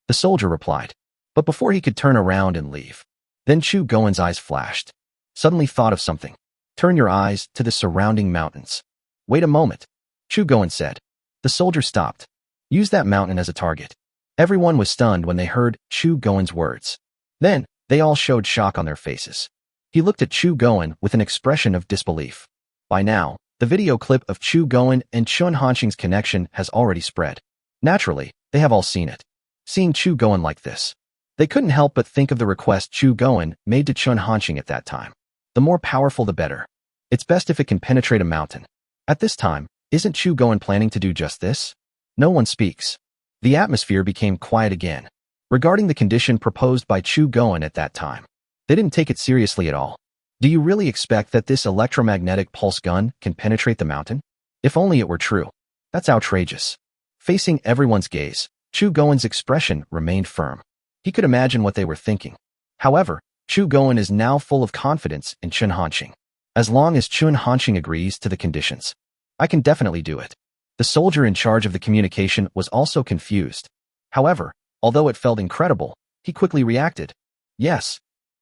the soldier replied. But before he could turn around and leave, then Chu Goen's eyes flashed. Suddenly thought of something. Turn your eyes to the surrounding mountains. Wait a moment, Chu Goen said. The soldier stopped. Use that mountain as a target. Everyone was stunned when they heard Chu Goen's words. Then, they all showed shock on their faces. He looked at Chu Goen with an expression of disbelief. By now, the video clip of Chu Goen and Chun Hanxing's connection has already spread. Naturally, they have all seen it. Seeing Chu Goen like this, they couldn't help but think of the request Chu Goen made to Chun Hanxing at that time. The more powerful the better. It's best if it can penetrate a mountain. At this time, isn't Chu Goen planning to do just this? No one speaks. The atmosphere became quiet again. Regarding the condition proposed by Chu Goen at that time, they didn't take it seriously at all. Do you really expect that this electromagnetic pulse gun can penetrate the mountain? If only it were true. That's outrageous. Facing everyone's gaze, Chu Goen's expression remained firm. He could imagine what they were thinking. However, Chu Goen is now full of confidence in Chun Hanxing. As long as Chun Hanxing agrees to the conditions, I can definitely do it. The soldier in charge of the communication was also confused. However, although it felt incredible, he quickly reacted. Yes.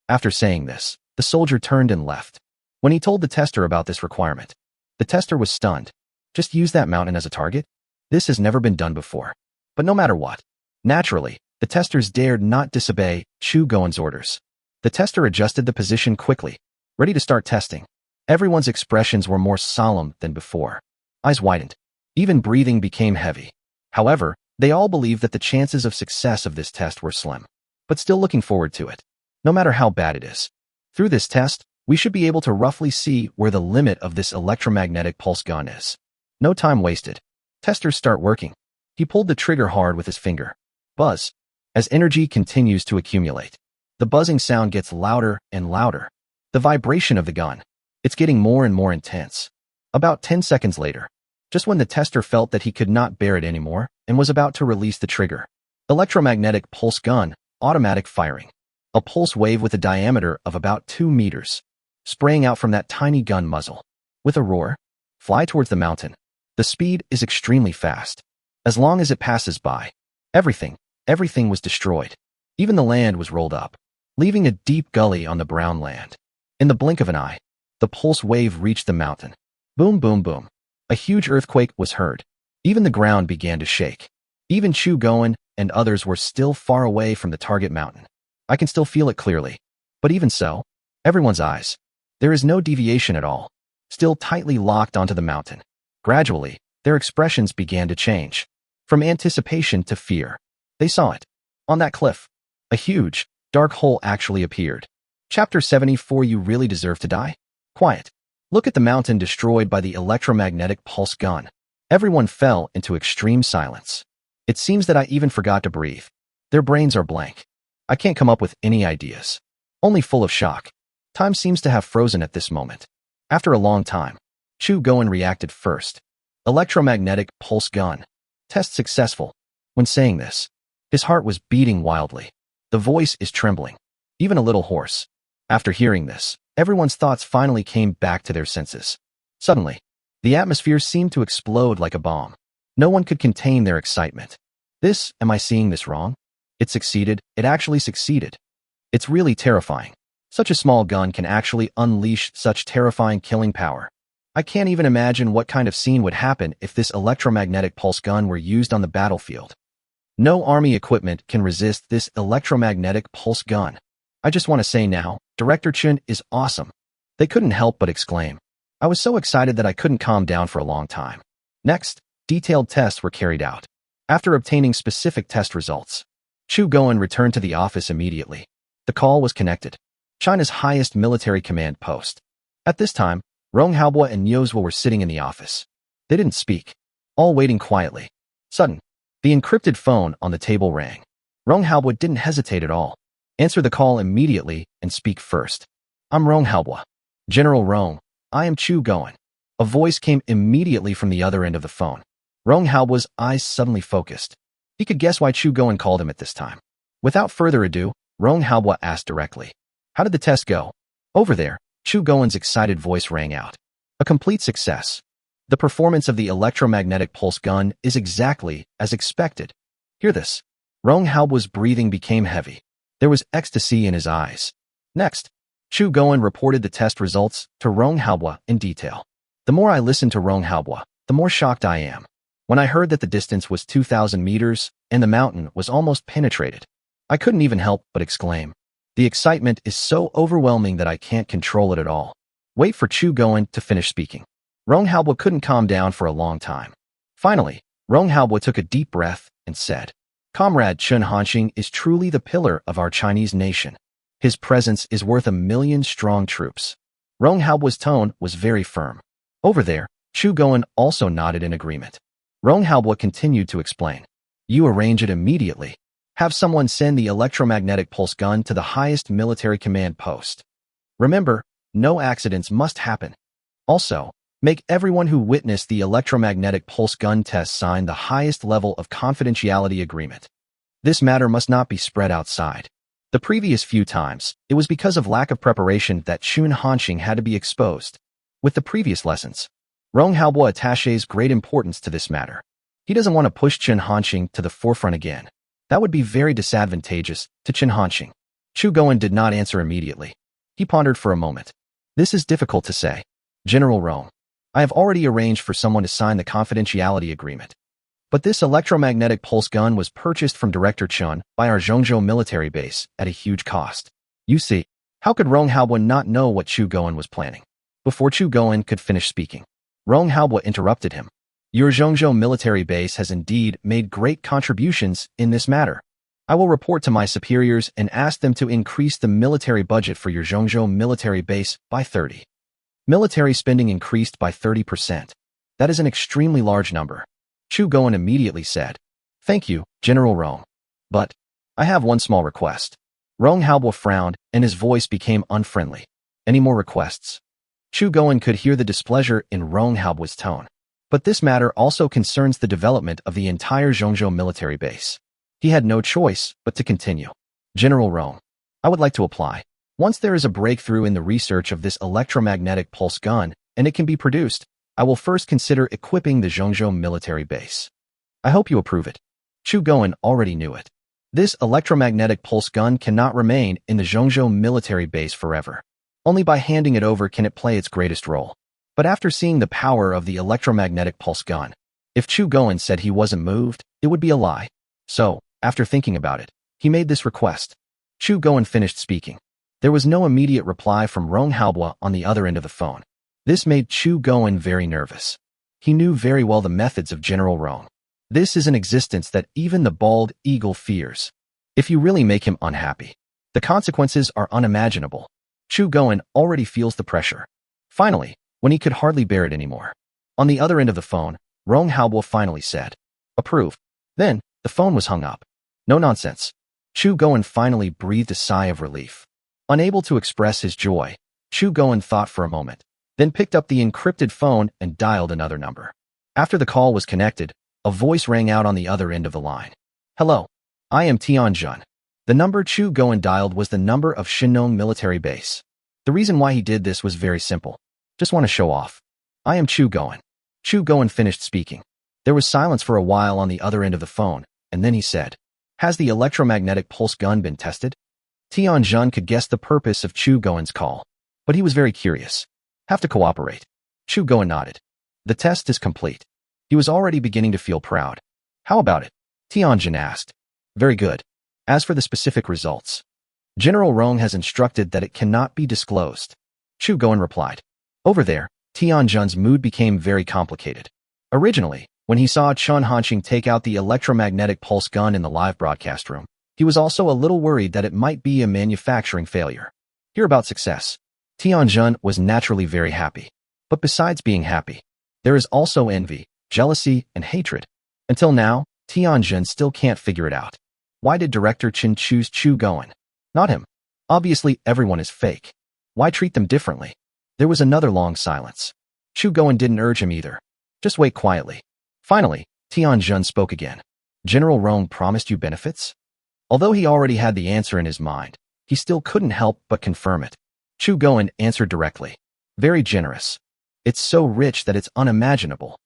After saying this, the soldier turned and left. When he told the tester about this requirement, The tester was stunned. Just use that mountain as a target? This has never been done before. But no matter what, naturally, the testers dared not disobey Chu Goen's orders. The tester adjusted the position quickly, ready to start testing. Everyone's expressions were more solemn than before. Eyes widened. Even breathing became heavy. However, they all believed that the chances of success of this test were slim, but still looking forward to it, no matter how bad it is. Through this test, we should be able to roughly see where the limit of this electromagnetic pulse gun is. No time wasted. Testers start working. He pulled the trigger hard with his finger. Buzz. As energy continues to accumulate, the buzzing sound gets louder and louder. The vibration of the gun. It's getting more and more intense. About 10 seconds later, just when the tester felt that he could not bear it anymore and was about to release the trigger. Electromagnetic pulse gun, automatic firing. A pulse wave with a diameter of about 2 meters, spraying out from that tiny gun muzzle. With a roar, fly towards the mountain. The speed is extremely fast. As long as it passes by, everything was destroyed. Even the land was rolled up, leaving a deep gully on the brown land. In the blink of an eye, the pulse wave reached the mountain. Boom, boom, boom. A huge earthquake was heard. Even the ground began to shake. Even Chu Goen and others were still far away from the target mountain. I can still feel it clearly. But even so, everyone's eyes. There is no deviation at all. Still tightly locked onto the mountain. Gradually, their expressions began to change. From anticipation to fear. They saw it. On that cliff, a huge, dark hole actually appeared. Chapter 74. You really deserve to die? Quiet. Look at the mountain destroyed by the electromagnetic pulse gun. Everyone fell into extreme silence. It seems that I even forgot to breathe. Their brains are blank. I can't come up with any ideas. Only full of shock. Time seems to have frozen at this moment. After a long time, Chu Goen reacted first. Electromagnetic pulse gun. Test successful. When saying this, his heart was beating wildly. The voice is trembling, even a little hoarse. After hearing this, everyone's thoughts finally came back to their senses. Suddenly, the atmosphere seemed to explode like a bomb. No one could contain their excitement. Am I seeing this wrong? It succeeded. It actually succeeded. It's really terrifying. Such a small gun can actually unleash such terrifying killing power. I can't even imagine what kind of scene would happen if this electromagnetic pulse gun were used on the battlefield. No army equipment can resist this electromagnetic pulse gun. I just want to say now, Director Chun is awesome. They couldn't help but exclaim. I was so excited that I couldn't calm down for a long time. Next, detailed tests were carried out. After obtaining specific test results, Chu Goen returned to the office immediately. The call was connected. China's highest military command post. At this time, Rong Haobo and Niuzhou were sitting in the office. They didn't speak, all waiting quietly. Sudden, the encrypted phone on the table rang. Rong Haobo didn't hesitate at all. Answer the call immediately and speak first. I'm Rong Haobo. General Rong, I am Chu Goen. A voice came immediately from the other end of the phone. Rong Haobo's eyes suddenly focused. He could guess why Chu Goen called him at this time. Without further ado, Rong Haobo asked directly. How did the test go? Over there, Chu Goen's excited voice rang out. A complete success. The performance of the electromagnetic pulse gun is exactly as expected. Hear this. Rong Haobo's breathing became heavy. There was ecstasy in his eyes. Next, Chu Goen reported the test results to Rong Haobo in detail. The more I listen to Rong Haobo, the more shocked I am. When I heard that the distance was 2,000 meters and the mountain was almost penetrated, I couldn't even help but exclaim. The excitement is so overwhelming that I can't control it at all. Wait for Chu Goen to finish speaking. Rong Haobo couldn't calm down for a long time. Finally, Rong Haobo took a deep breath and said, Comrade Chen Hanxing is truly the pillar of our Chinese nation. His presence is worth 1,000,000 strong troops. Rong Haobo's tone was very firm. Over there, Chu Goen also nodded in agreement. Rong Haobo continued to explain. You arrange it immediately. Have someone send the electromagnetic pulse gun to the highest military command post. Remember, no accidents must happen. Also, make everyone who witnessed the electromagnetic pulse gun test sign the highest level of confidentiality agreement. This matter must not be spread outside. The previous few times, it was because of lack of preparation that Chen Hanxing had to be exposed. With the previous lessons, Rong Haobo attaches great importance to this matter. He doesn't want to push Chen Hanxing to the forefront again. That would be very disadvantageous to Chen Hanxing. Chu Goen did not answer immediately. He pondered for a moment. This is difficult to say. General Rong, I have already arranged for someone to sign the confidentiality agreement. But this electromagnetic pulse gun was purchased from Director Chun by our Zhongzhou military base at a huge cost. You see, how could Rong Haobo not know what Chu Goen was planning? Before Chu Goen could finish speaking, Rong Haobo interrupted him. Your Zhongzhou military base has indeed made great contributions in this matter. I will report to my superiors and ask them to increase the military budget for your Zhongzhou military base by 30. Military spending increased by 30%. That is an extremely large number. Chu Goen immediately said, Thank you, General Rong. But I have one small request. Rong Haobo frowned and his voice became unfriendly. Any more requests? Chu Goen could hear the displeasure in Rong Haobo's tone. But this matter also concerns the development of the entire Zhongzhou military base. He had no choice but to continue. General Rong, I would like to apply. Once there is a breakthrough in the research of this electromagnetic pulse gun and it can be produced, I will first consider equipping the Zhongzhou military base. I hope you approve it. Chu Goen already knew it. This electromagnetic pulse gun cannot remain in the Zhongzhou military base forever. Only by handing it over can it play its greatest role. But after seeing the power of the electromagnetic pulse gun, if Chu Goen said he wasn't moved, it would be a lie. So, after thinking about it, he made this request. Chu Goen finished speaking. There was no immediate reply from Rong Haobo on the other end of the phone. This made Chu Goen very nervous. He knew very well the methods of General Rong. This is an existence that even the bald eagle fears. If you really make him unhappy, the consequences are unimaginable. Chu Goen already feels the pressure. Finally, when he could hardly bear it anymore. On the other end of the phone, Rong Haobo finally said, Approved. Then, the phone was hung up. No nonsense. Chu Goen finally breathed a sigh of relief. Unable to express his joy, Chu Goen thought for a moment, then picked up the encrypted phone and dialed another number. After the call was connected, a voice rang out on the other end of the line. Hello, I am Tian Jun. The number Chu Goen dialed was the number of Shinong military base. The reason why he did this was very simple. Just want to show off. I am Chu Goen. Chu Goen finished speaking. There was silence for a while on the other end of the phone, and then he said, Has the electromagnetic pulse gun been tested? Tian Jun could guess the purpose of Chu Goen's call, but he was very curious. Have to cooperate. Chu Goen nodded. The test is complete. He was already beginning to feel proud. How about it? Tian Jun asked. Very good. As for the specific results, General Rong has instructed that it cannot be disclosed. Chu Goen replied. Over there, Tian Jun's mood became very complicated. Originally, when he saw Chun Hanqing take out the electromagnetic pulse gun in the live broadcast room, he was also a little worried that it might be a manufacturing failure. Here about success. Tian Jun was naturally very happy. But besides being happy, there is also envy, jealousy, and hatred. Until now, Tian Jun still can't figure it out. Why did Director Chen choose Chu Goen? Not him. Obviously, everyone is fake. Why treat them differently? There was another long silence. Chu Goen didn't urge him either. Just wait quietly. Finally, Tian Jun spoke again. General Rong promised you benefits? Although he already had the answer in his mind, he still couldn't help but confirm it. Chu Goen answered directly. Very generous. It's so rich that it's unimaginable.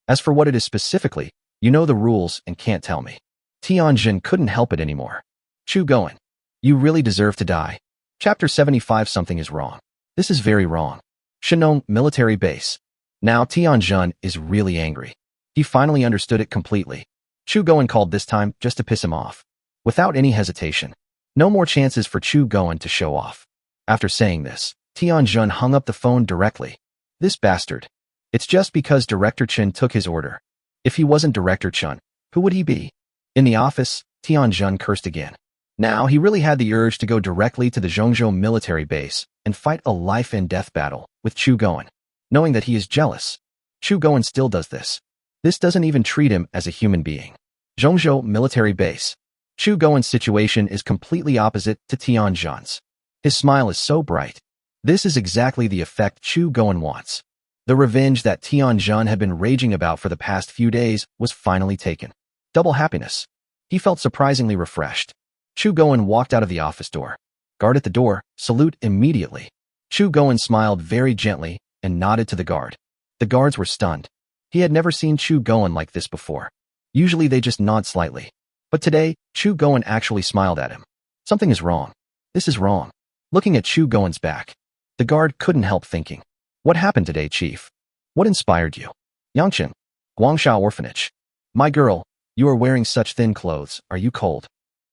As for what it is specifically, you know the rules and can't tell me. Tian Jun couldn't help it anymore. Chu Goen, you really deserve to die. Chapter 75. Something is wrong. This is very wrong. Shinong military base. Now Tian Jun is really angry. He finally understood it completely. Chu Goen called this time just to piss him off. Without any hesitation. No more chances for Chu Goen to show off. After saying this, Tian Jun hung up the phone directly. This bastard. It's just because Director Chen took his order. If he wasn't Director Chen, who would he be? In the office, Tian Jun cursed again. Now he really had the urge to go directly to the Zhongzhou military base and fight a life-and-death battle with Chu Goen, knowing that he is jealous. Chu Goen still does this. This doesn't even treat him as a human being. Zhongzhou military base. Chu Goen's situation is completely opposite to Tian Jun's. His smile is so bright. This is exactly the effect Chu Goen wants. The revenge that Tian Jun had been raging about for the past few days was finally taken. Double happiness. He felt surprisingly refreshed. Chu Goen walked out of the office door. Guard at the door, salute immediately. Chu Goen smiled very gently and nodded to the guard. The guards were stunned. He had never seen Chu Goen like this before. Usually they just nod slightly. But today, Chu Goen actually smiled at him. Something is wrong. This is wrong. Looking at Chu Goen's back, the guard couldn't help thinking. What happened today, Chief? What inspired you? Yangqing, Guangshao Orphanage. My girl, you are wearing such thin clothes. Are you cold?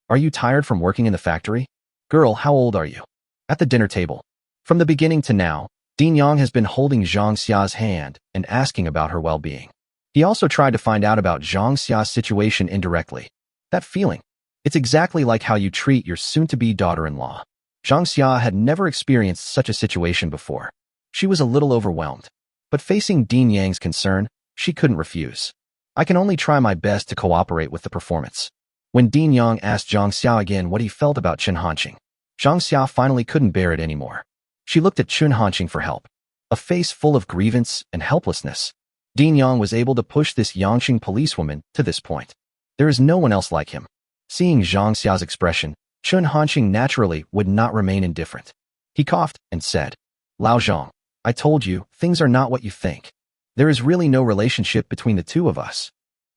Are you tired from working in the factory? Girl, how old are you? At the dinner table. From the beginning to now, Dean Yang has been holding Zhang Xia's hand and asking about her well-being. He also tried to find out about Zhang Xia's situation indirectly. That feeling. It's exactly like how you treat your soon-to-be daughter-in-law. Zhang Xia had never experienced such a situation before. She was a little overwhelmed. But facing Dean Yang's concern, she couldn't refuse. I can only try my best to cooperate with the performance. When Dean Yang asked Zhang Xia again what he felt about Chen Hanqing, Zhang Xia finally couldn't bear it anymore. She looked at Chen Hanqing for help. A face full of grievance and helplessness. Dean Yang was able to push this Yangqing policewoman to this point. There is no one else like him. Seeing Zhang Xia's expression, Chen Hanqing naturally would not remain indifferent. He coughed and said, Lao Zhang, I told you, things are not what you think. There is really no relationship between the two of us.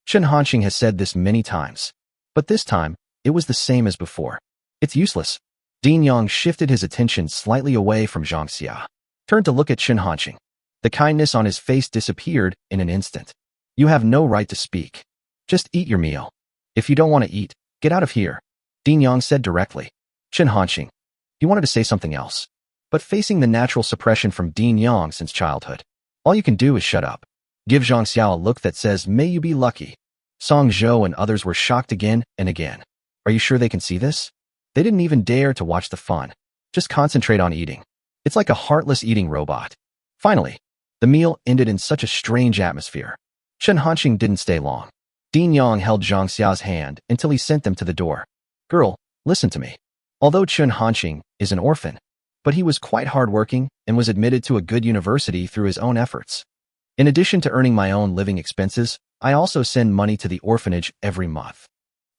Chen Hanqing has said this many times. But this time, it was the same as before. It's useless. Dean Yang shifted his attention slightly away from Zhang Xia. Turned to look at Chen Hanqing. The kindness on his face disappeared in an instant. You have no right to speak. Just eat your meal. If you don't want to eat, get out of here. Dean Yang said directly. Chen Hanqing. He wanted to say something else. But facing the natural suppression from Dean Yang since childhood, all you can do is shut up. Give Zhang Xiao a look that says, may you be lucky. Song Zhou and others were shocked again and again. Are you sure they can see this? They didn't even dare to watch the fun. Just concentrate on eating. It's like a heartless eating robot. Finally, the meal ended in such a strange atmosphere. Chen Hanqing didn't stay long. Dean Yang held Zhang Xia's hand until he sent them to the door. Girl, listen to me. Although Chen Hanqing is an orphan, but he was quite hardworking and was admitted to a good university through his own efforts. In addition to earning my own living expenses, I also send money to the orphanage every month.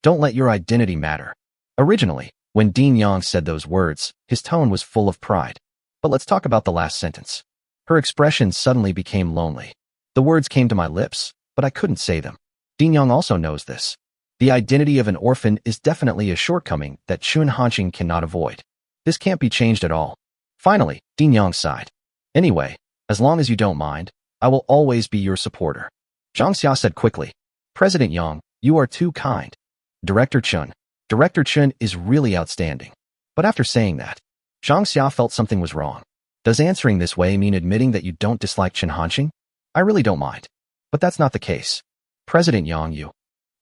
Don't let your identity matter. Originally, when Dean Yang said those words, his tone was full of pride. But let's talk about the last sentence. Her expression suddenly became lonely. The words came to my lips, but I couldn't say them. Dean Yang also knows this. The identity of an orphan is definitely a shortcoming that Chen Hanqing cannot avoid. This can't be changed at all. Finally, Dean Yang sighed. Anyway, as long as you don't mind, I will always be your supporter. Zhang Xia said quickly. President Yang, you are too kind. Director Chen is really outstanding. But after saying that, Zhang Xia felt something was wrong. Does answering this way mean admitting that you don't dislike Chen Hanqing? I really don't mind. But that's not the case. President Yang, you.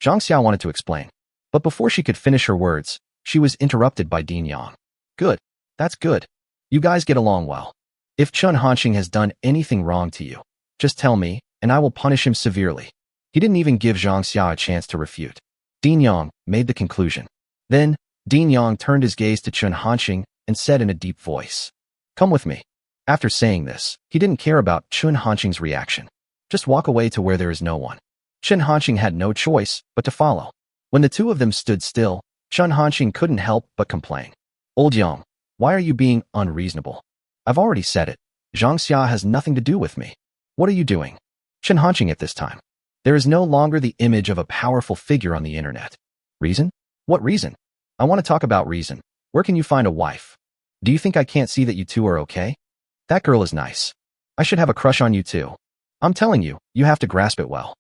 Zhang Xia wanted to explain. But before she could finish her words, she was interrupted by Dean Yang. Good. That's good. You guys get along well. If Chen Hanqing has done anything wrong to you, just tell me, and I will punish him severely. He didn't even give Zhang Xia a chance to refute. Dean Yang made the conclusion. Then, Dean Yang turned his gaze to Chen Hanqing and said in a deep voice, Come with me. After saying this, he didn't care about Chen Hanqing's reaction. Just walk away to where there is no one. Chen Hanqing had no choice but to follow. When the two of them stood still, Chen Hanqing couldn't help but complain. Old Yang, why are you being unreasonable? I've already said it. Zhang Xia has nothing to do with me. What are you doing? Chen Hanqing at this time. There is no longer the image of a powerful figure on the internet. Reason? What reason? I want to talk about reason. Where can you find a wife? Do you think I can't see that you two are okay? That girl is nice. I should have a crush on you too. I'm telling you, you have to grasp it well.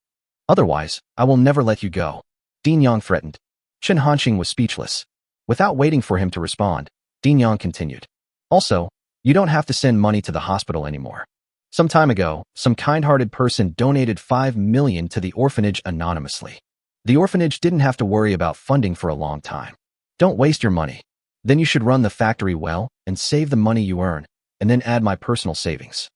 Otherwise, I will never let you go. Dean Yang threatened. Chen Hanqing was speechless. Without waiting for him to respond, Dean Yang continued. Also, you don't have to send money to the hospital anymore. Some time ago, some kind-hearted person donated 5 million to the orphanage anonymously. The orphanage didn't have to worry about funding for a long time. Don't waste your money. Then you should run the factory well and save the money you earn, and then add my personal savings.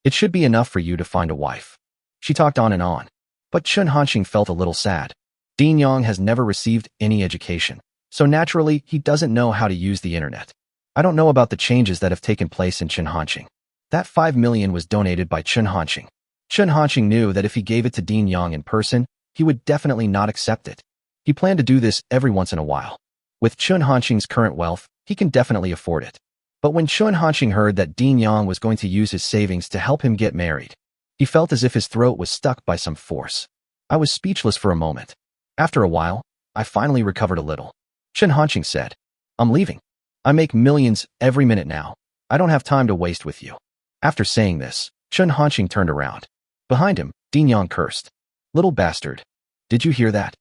It should be enough for you to find a wife. She talked on, but Chen Hanqing felt a little sad. Dean Yang has never received any education, so naturally he doesn't know how to use the internet. I don't know about the changes that have taken place in Chen Hanqing. That 5 million was donated by Chen Hanqing. Chen Hanqing knew that if he gave it to Dean Yang in person, he would definitely not accept it. He planned to do this every once in a while. With Chen Hanqing's current wealth, he can definitely afford it. But when Chen Hanqing heard that Dean Yang was going to use his savings to help him get married, he felt as if his throat was stuck by some force. I was speechless for a moment. After a while, I finally recovered a little. Chen Hanqing said, I'm leaving. I make millions every minute now. I don't have time to waste with you. After saying this, Chen Hanqing turned around. Behind him, Dean Yang cursed. Little bastard. Did you hear that?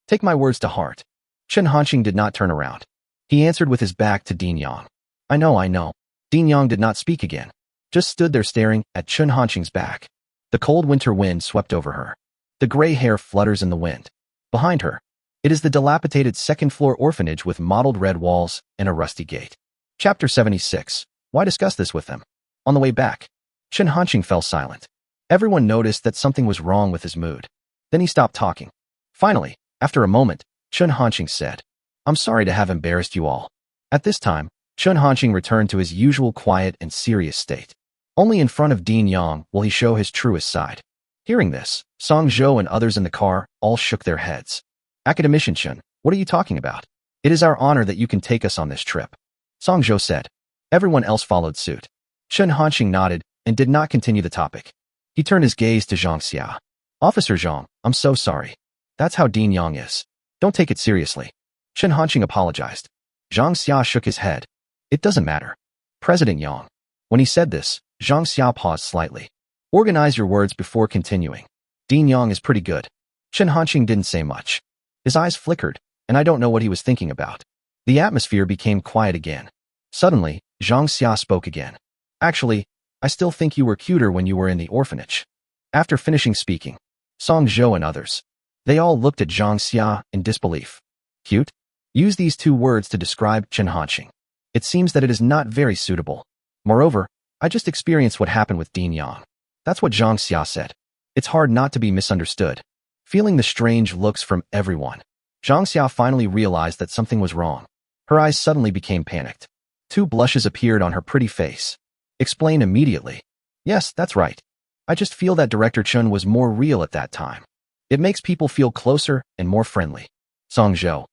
Take my words to heart. Chen Hanqing did not turn around. He answered with his back to Dean Yang. I know. Dean Yang did not speak again, just stood there staring at Chen Hanqing's back. The cold winter wind swept over her. The gray hair flutters in the wind. Behind her, it is the dilapidated second-floor orphanage with mottled red walls and a rusty gate. Chapter 76. Why discuss this with them? On the way back, Chen Hanqing fell silent. Everyone noticed that something was wrong with his mood. Then he stopped talking. Finally, after a moment, Chen Hanqing said, I'm sorry to have embarrassed you all. At this time, Chen Hanqing returned to his usual quiet and serious state. Only in front of Dean Yang will he show his truest side. Hearing this, Song Zhou and others in the car all shook their heads. Academician Chen, what are you talking about? It is our honor that you can take us on this trip. Song Zhou said. Everyone else followed suit. Chen Hanqing nodded and did not continue the topic. He turned his gaze to Zhang Xia. Officer Zhang, I'm so sorry. That's how Dean Yang is. Don't take it seriously. Chen Hanqing apologized. Zhang Xia shook his head. It doesn't matter. President Yang. When he said this, Zhang Xia paused slightly. Organize your words before continuing. Dean Yang is pretty good. Chen Hanqing didn't say much. His eyes flickered, and I don't know what he was thinking about. The atmosphere became quiet again. Suddenly, Zhang Xia spoke again. Actually, I still think you were cuter when you were in the orphanage. After finishing speaking, Song Zhou and others, they all looked at Zhang Xia in disbelief. Cute? Use these two words to describe Chen Hanqing. It seems that it is not very suitable. Moreover, I just experienced what happened with Dean Yang. That's what Zhang Xia said. It's hard not to be misunderstood. Feeling the strange looks from everyone, Zhang Xia finally realized that something was wrong. Her eyes suddenly became panicked. 2 blushes appeared on her pretty face. Explain immediately. Yes, that's right. I just feel that Director Chen was more real at that time. It makes people feel closer and more friendly. Song Zhou.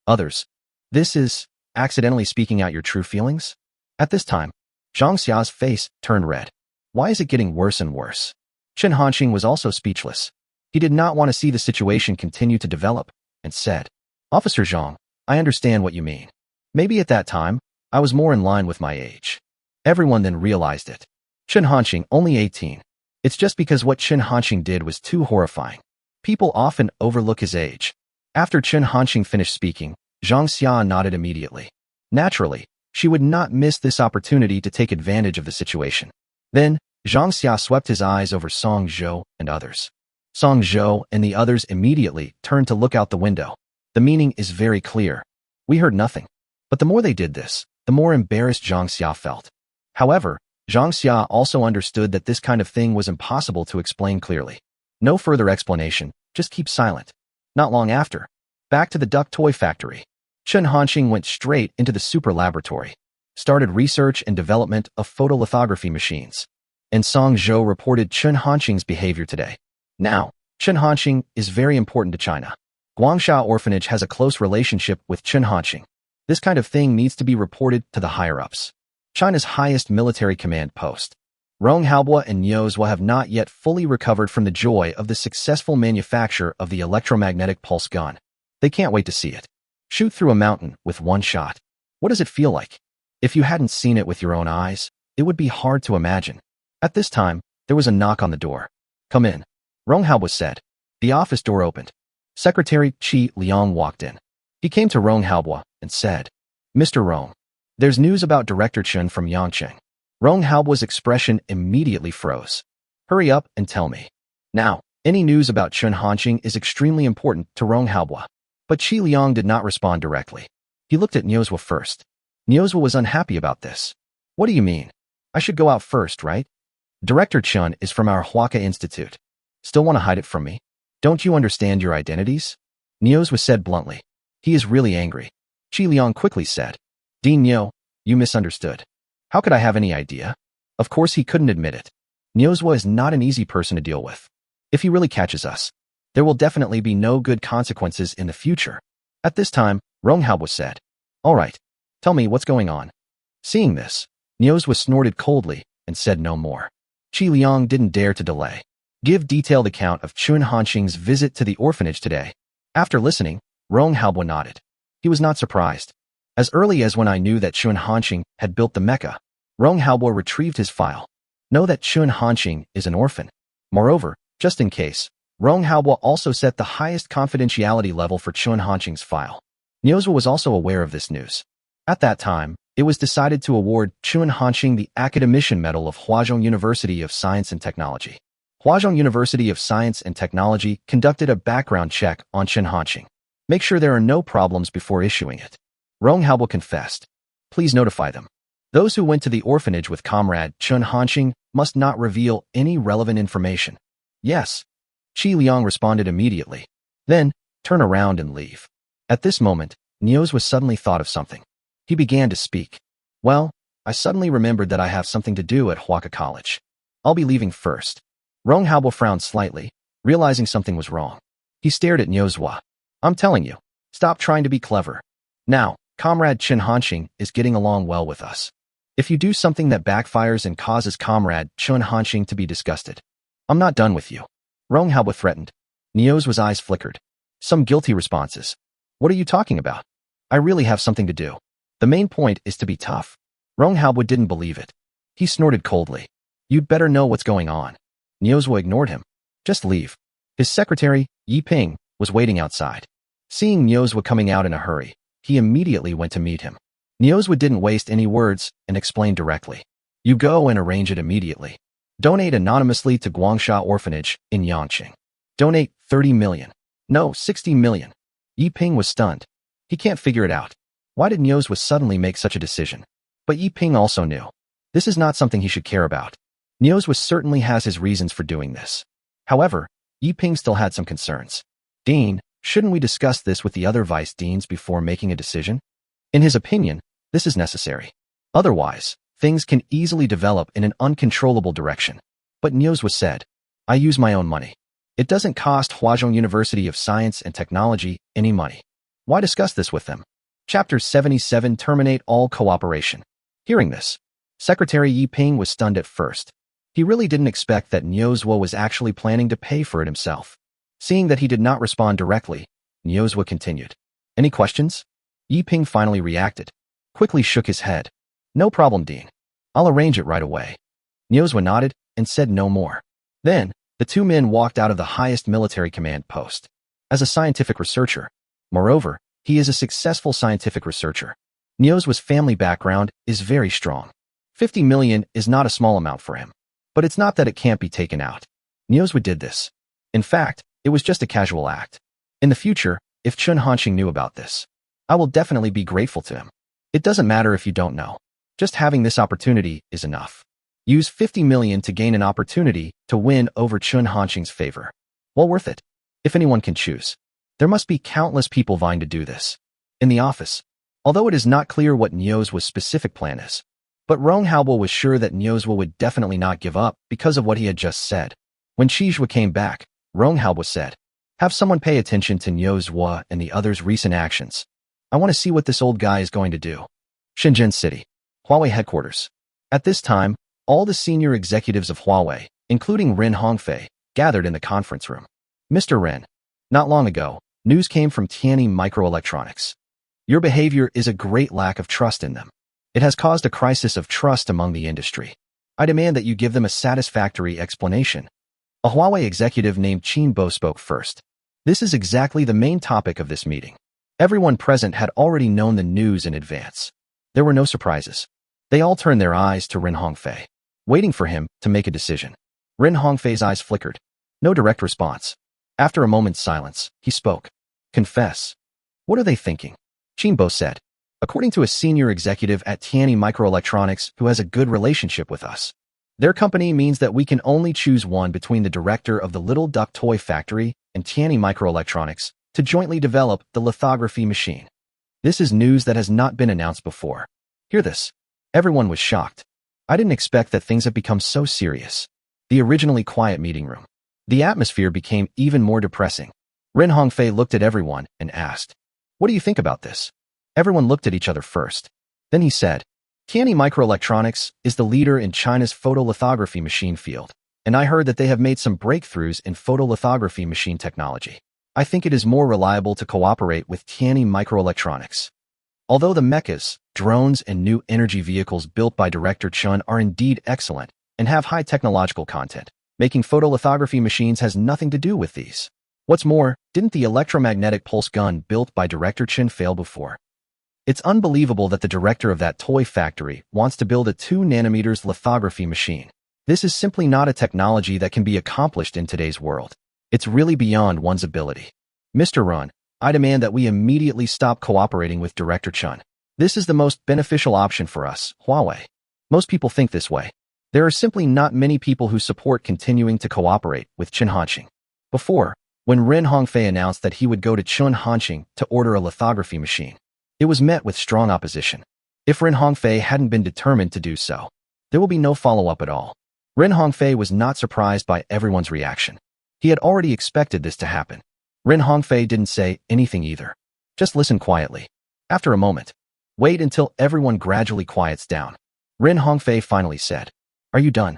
Others. This is accidentally speaking out your true feelings? At this time, Zhang Xia's face turned red. Why is it getting worse and worse? Chen Hanqing was also speechless. He did not want to see the situation continue to develop, and said, Officer Zhang, I understand what you mean. Maybe at that time, I was more in line with my age. Everyone then realized it. Chen Hanqing, only 18. It's just because what Chen Hanqing did was too horrifying. People often overlook his age. After Chen Hanqing finished speaking, Zhang Xia nodded immediately. Naturally, she would not miss this opportunity to take advantage of the situation. Then, Zhang Xia swept his eyes over Song Zhou and others. Song Zhou and the others immediately turned to look out the window. The meaning is very clear. We heard nothing. But the more they did this, the more embarrassed Zhang Xia felt. However, Zhang Xia also understood that this kind of thing was impossible to explain clearly. No further explanation, just keep silent. Not long after, back to the duck toy factory, Chen Hanqing went straight into the super laboratory, started research and development of photolithography machines. And Song Zhou reported Chen Hanqing's behavior today. Now, Chen Hanqing is very important to China. Guangsha Orphanage has a close relationship with Chen Hanqing. This kind of thing needs to be reported to the higher-ups. China's highest military command post. Rong Haobo and Niuzhou have not yet fully recovered from the joy of the successful manufacture of the electromagnetic pulse gun. They can't wait to see it. Shoot through a mountain with one shot. What does it feel like? If you hadn't seen it with your own eyes, it would be hard to imagine. At this time, there was a knock on the door. Come in. Rong Haobo said. The office door opened. Secretary Qi Liang walked in. He came to Rong Haobo and said, Mr. Rong, there's news about Director Chen from Yangcheng. Rong Haobo's expression immediately froze. Hurry up and tell me. Now, any news about Chen Hanqing is extremely important to Rong Haobo. But Qi Liang did not respond directly. He looked at Niuzhou first. Niuzhou was unhappy about this. What do you mean? I should go out first, right? Director Chen is from our Huaka Institute. Still want to hide it from me? Don't you understand your identities? Niuzhou said bluntly. He is really angry. Qi Liang quickly said. Dean Niu, you misunderstood. How could I have any idea? Of course he couldn't admit it. Niuzhou is not an easy person to deal with. If he really catches us, there will definitely be no good consequences in the future. At this time, Rong Haobo said. All right, tell me what's going on. Seeing this, Niuzhou snorted coldly and said no more. Qi Liang didn't dare to delay. Give detailed account of Chen Hanqing's visit to the orphanage today. After listening, Rong Haobo nodded. He was not surprised. As early as when I knew that Chen Hanqing had built the mecha, Rong Haobo retrieved his file. Know that Chen Hanqing is an orphan. Moreover, just in case, Rong Haobo also set the highest confidentiality level for Chun Hanqing's file. Niuzhua was also aware of this news. At that time, it was decided to award Chun Hanqing the Academician Medal of Huazhong University of Science and Technology. Huazhong University of Science and Technology conducted a background check on Chun Hanqing. Make sure there are no problems before issuing it. Rong Haobo confessed. Please notify them. Those who went to the orphanage with comrade Chun Hanqing must not reveal any relevant information. Yes. Qi Liang responded immediately. Then, turn around and leave. At this moment, Niuzhua suddenly thought of something. He began to speak. Well, I suddenly remembered that I have something to do at Huaca College. I'll be leaving first. Rong Haobo frowned slightly, realizing something was wrong. He stared at Niuzhua. I'm telling you, stop trying to be clever. Now, Comrade Chun Hanqing is getting along well with us. If you do something that backfires and causes Comrade Chun Hanqing to be disgusted, I'm not done with you. Rong Haobo threatened. Niuzhua's eyes flickered. Some guilty responses. What are you talking about? I really have something to do. The main point is to be tough. Rong Haobo didn't believe it. He snorted coldly. You'd better know what's going on. Niuzhua ignored him. Just leave. His secretary, Yi Ping, was waiting outside. Seeing Niuzhua coming out in a hurry, he immediately went to meet him. Niuzhua didn't waste any words and explained directly. You go and arrange it immediately. Donate anonymously to Guangsha Orphanage in Yangqing. Donate 30 million. No, 60 million. Yi Ping was stunned. He can't figure it out. Why did Niuzhua suddenly make such a decision? But Yi Ping also knew. This is not something he should care about. Niuzhua certainly has his reasons for doing this. However, Yi Ping still had some concerns. Dean, shouldn't we discuss this with the other vice deans before making a decision? In his opinion, this is necessary. Otherwise, things can easily develop in an uncontrollable direction. But Niuzhua said, I use my own money. It doesn't cost Huazhong University of Science and Technology any money. Why discuss this with them? Chapter 77 Terminate all cooperation. Hearing this, Secretary Yi Ping was stunned at first. He really didn't expect that Niuzhua was actually planning to pay for it himself. Seeing that he did not respond directly, Niuzhua continued. Any questions? Yi Ping finally reacted. Quickly shook his head. No problem, Dean. I'll arrange it right away. Niuzhua nodded and said no more. Then, the two men walked out of the highest military command post. As a scientific researcher, moreover, he is a successful scientific researcher. Niuzhua's family background is very strong. 50 million is not a small amount for him. But it's not that it can't be taken out. Niuzhua did this. In fact, it was just a casual act. In the future, if Chun Hanqing knew about this, I will definitely be grateful to him. It doesn't matter if you don't know. Just having this opportunity is enough. Use 50 million to gain an opportunity to win over Chun Hanqing's favor. Well worth it. If anyone can choose. There must be countless people vying to do this. In the office, although it is not clear what Niuzhua's specific plan is, but Rong Haobo was sure that Niuzhua would definitely not give up because of what he had just said. When Qizhua came back, Rong Haobo said, have someone pay attention to Niuzhua and the others' recent actions. I want to see what this old guy is going to do. Shenzhen City, Huawei headquarters. At this time, all the senior executives of Huawei, including Ren Hongfei, gathered in the conference room. Mr. Ren, not long ago, news came from Tianyi Microelectronics. Your behavior is a great lack of trust in them. It has caused a crisis of trust among the industry. I demand that you give them a satisfactory explanation. A Huawei executive named Qin Bo spoke first. This is exactly the main topic of this meeting. Everyone present had already known the news in advance. There were no surprises. They all turned their eyes to Ren Hongfei, waiting for him to make a decision. Ren Hongfei's eyes flickered. No direct response. After a moment's silence, he spoke. Confess. What are they thinking? Qin Bo said. According to a senior executive at Tianyi Microelectronics who has a good relationship with us, their company means that we can only choose one between the director of the Little Duck Toy Factory and Tianyi Microelectronics to jointly develop the lithography machine. This is news that has not been announced before. Hear this. Everyone was shocked. I didn't expect that things have become so serious. The originally quiet meeting room. The atmosphere became even more depressing. Ren Hongfei looked at everyone and asked, what do you think about this? Everyone looked at each other first. Then he said, Tianyi Microelectronics is the leader in China's photolithography machine field, and I heard that they have made some breakthroughs in photolithography machine technology. I think it is more reliable to cooperate with Tianyi Microelectronics. Although the mechas, drones, and new energy vehicles built by Director Chun are indeed excellent and have high technological content, Making photolithography machines has nothing to do with these. What's more, didn't the electromagnetic pulse gun built by Director Chen fail before? It's unbelievable that the director of that toy factory wants to build a 2 nanometers lithography machine. This is simply not a technology that can be accomplished in today's world. It's really beyond one's ability. Mr. Run, I demand that we immediately stop cooperating with Director Chen. This is the most beneficial option for us, Huawei. Most people think this way. There are simply not many people who support continuing to cooperate with Chen Hanqing. Before, when Ren Hongfei announced that he would go to Chen Hanqing to order a lithography machine, it was met with strong opposition. If Ren Hongfei hadn't been determined to do so, there will be no follow-up at all. Ren Hongfei was not surprised by everyone's reaction. He had already expected this to happen. Ren Hongfei didn't say anything either. Just listen quietly. After a moment, wait until everyone gradually quiets down. Ren Hongfei finally said, "Are you done?"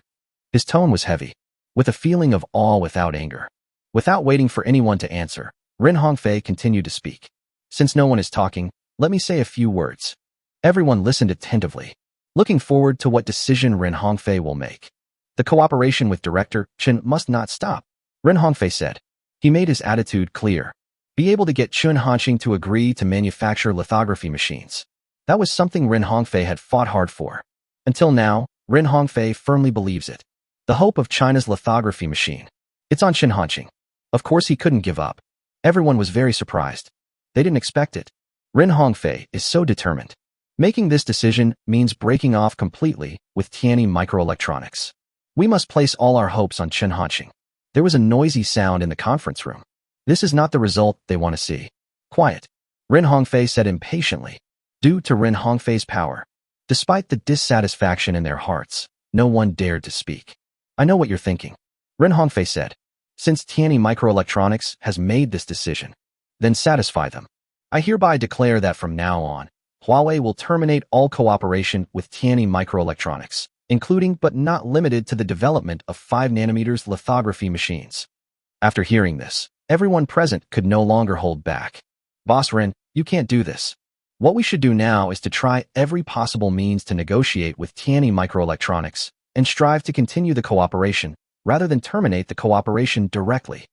His tone was heavy, with a feeling of awe without anger. Without waiting for anyone to answer, Ren Hongfei continued to speak. "Since no one is talking, let me say a few words." Everyone listened attentively, looking forward to what decision Ren Hongfei will make. The cooperation with Director Chen must not stop, Ren Hongfei said. He made his attitude clear. Be able to get Chen Hanqing to agree to manufacture lithography machines. That was something Ren Hongfei had fought hard for. Until now, Ren Hongfei firmly believes it. The hope of China's lithography machine. It's on Chen Hanqing. Of course he couldn't give up. Everyone was very surprised. They didn't expect it. Ren Hongfei is so determined. Making this decision means breaking off completely with Tianyi Microelectronics. We must place all our hopes on Chen Hanqing. There was a noisy sound in the conference room. This is not the result they want to see. Quiet, Ren Hongfei said impatiently. Due to Ren Hongfei's power, despite the dissatisfaction in their hearts, no one dared to speak. I know what you're thinking, Ren Hongfei said. Since Tianyi Microelectronics has made this decision, then satisfy them. I hereby declare that from now on, Huawei will terminate all cooperation with Tianyi Microelectronics, including but not limited to the development of 5 nanometers lithography machines. After hearing this, everyone present could no longer hold back. Boss Ren, you can't do this. What we should do now is to try every possible means to negotiate with Tianyi Microelectronics and strive to continue the cooperation rather than terminate the cooperation directly.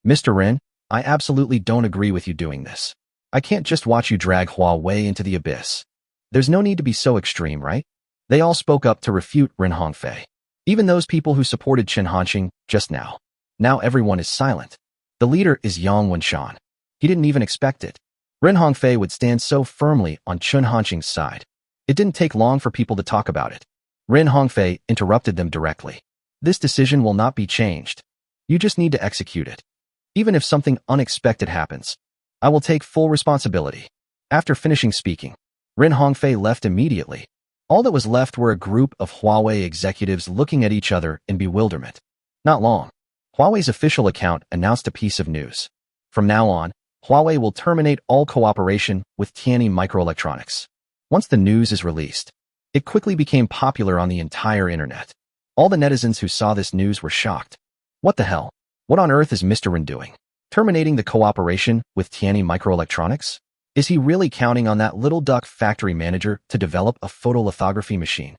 Mr. Ren, I absolutely don't agree with you doing this. I can't just watch you drag Huawei into the abyss. There's no need to be so extreme, right? They all spoke up to refute Ren Hongfei. Even those people who supported Chen Hanqing just now. Now everyone is silent. The leader is Yang Wenshan. He didn't even expect it. Ren Hongfei would stand so firmly on Chen Hanqing's side. It didn't take long for people to talk about it. Ren Hongfei interrupted them directly. This decision will not be changed. You just need to execute it. Even if something unexpected happens, I will take full responsibility. After finishing speaking, Ren Hongfei left immediately. All that was left were a group of Huawei executives looking at each other in bewilderment. Not long, Huawei's official account announced a piece of news. From now on, Huawei will terminate all cooperation with Tianyi Microelectronics. Once the news is released, it quickly became popular on the entire internet. All the netizens who saw this news were shocked. What the hell? What on earth is Mr. Ren doing? Terminating the cooperation with Tianyi Microelectronics? Is he really counting on that Little Duck factory manager to develop a photolithography machine?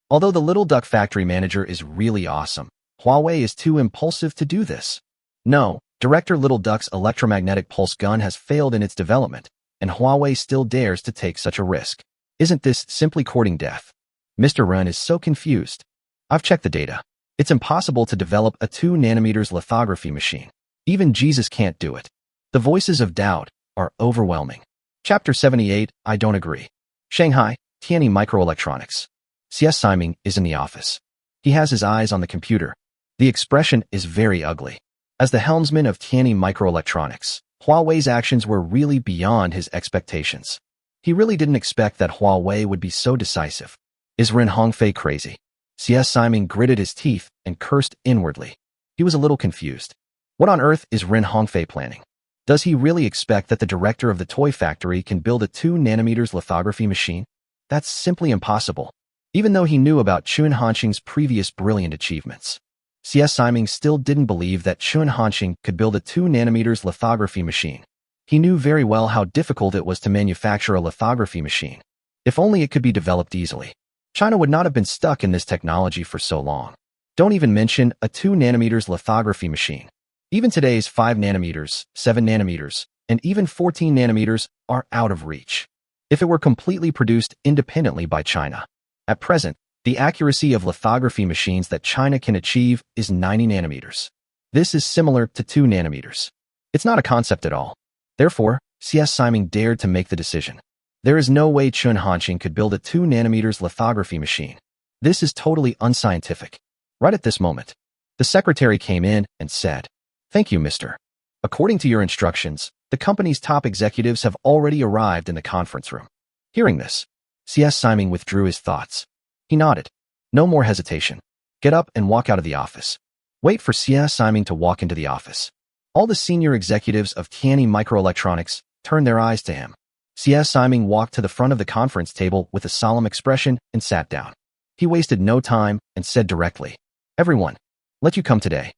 Although the Little Duck factory manager is really awesome, Huawei is too impulsive to do this. No, Director Little Duck's electromagnetic pulse gun has failed in its development, and Huawei still dares to take such a risk. Isn't this simply courting death? Mr. Ren is so confused. I've checked the data. It's impossible to develop a 2 nanometers lithography machine. Even Jesus can't do it. The voices of doubt are overwhelming. Chapter 78, I don't agree. Shanghai, Tianyi Microelectronics. CS Siming is in the office. He has his eyes on the computer. The expression is very ugly. As the helmsman of Tianyi Microelectronics, Huawei's actions were really beyond his expectations. He really didn't expect that Huawei would be so decisive. Is Ren Hongfei crazy? CS Siming gritted his teeth and cursed inwardly. He was a little confused. What on earth is Ren Hongfei planning? Does he really expect that the director of the toy factory can build a 2 nanometers lithography machine? That's simply impossible. Even though he knew about Chen Hanqing's previous brilliant achievements, CS Siming still didn't believe that Chen Hanqing could build a 2 nanometers lithography machine. He knew very well how difficult it was to manufacture a lithography machine. If only it could be developed easily, China would not have been stuck in this technology for so long. Don't even mention a 2 nanometers lithography machine. Even today's 5 nanometers, 7 nanometers, and even 14 nanometers are out of reach. If it were completely produced independently by China. At present, the accuracy of lithography machines that China can achieve is 90 nanometers. This is similar to 2 nanometers. It's not a concept at all. Therefore, CS Siming dared to make the decision. There is no way Chun Hanxing could build a 2 nanometers lithography machine. This is totally unscientific. Right at this moment, the secretary came in and said, "Thank you, Mr. According to your instructions, the company's top executives have already arrived in the conference room." Hearing this, CS Siming withdrew his thoughts. He nodded. No more hesitation. Get up and walk out of the office. Wait for CS Siming to walk into the office. All the senior executives of Tianyi Microelectronics turned their eyes to him. CS Siming walked to the front of the conference table with a solemn expression and sat down. He wasted no time and said directly, "Everyone, let you come today,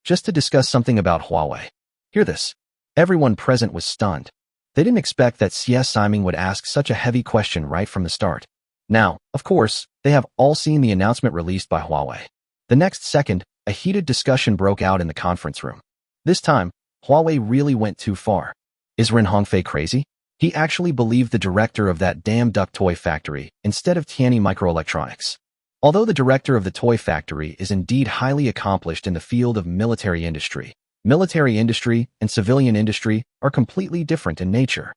just to discuss something about Huawei." Hear this. Everyone present was stunned. They didn't expect that CS Siming would ask such a heavy question right from the start. Now, of course, they have all seen the announcement released by Huawei. The next second, a heated discussion broke out in the conference room. This time, Huawei really went too far. Is Ren Hongfei crazy? He actually believed the director of that damn duck toy factory instead of Tianyi Microelectronics. Although the director of the toy factory is indeed highly accomplished in the field of military industry and civilian industry are completely different in nature.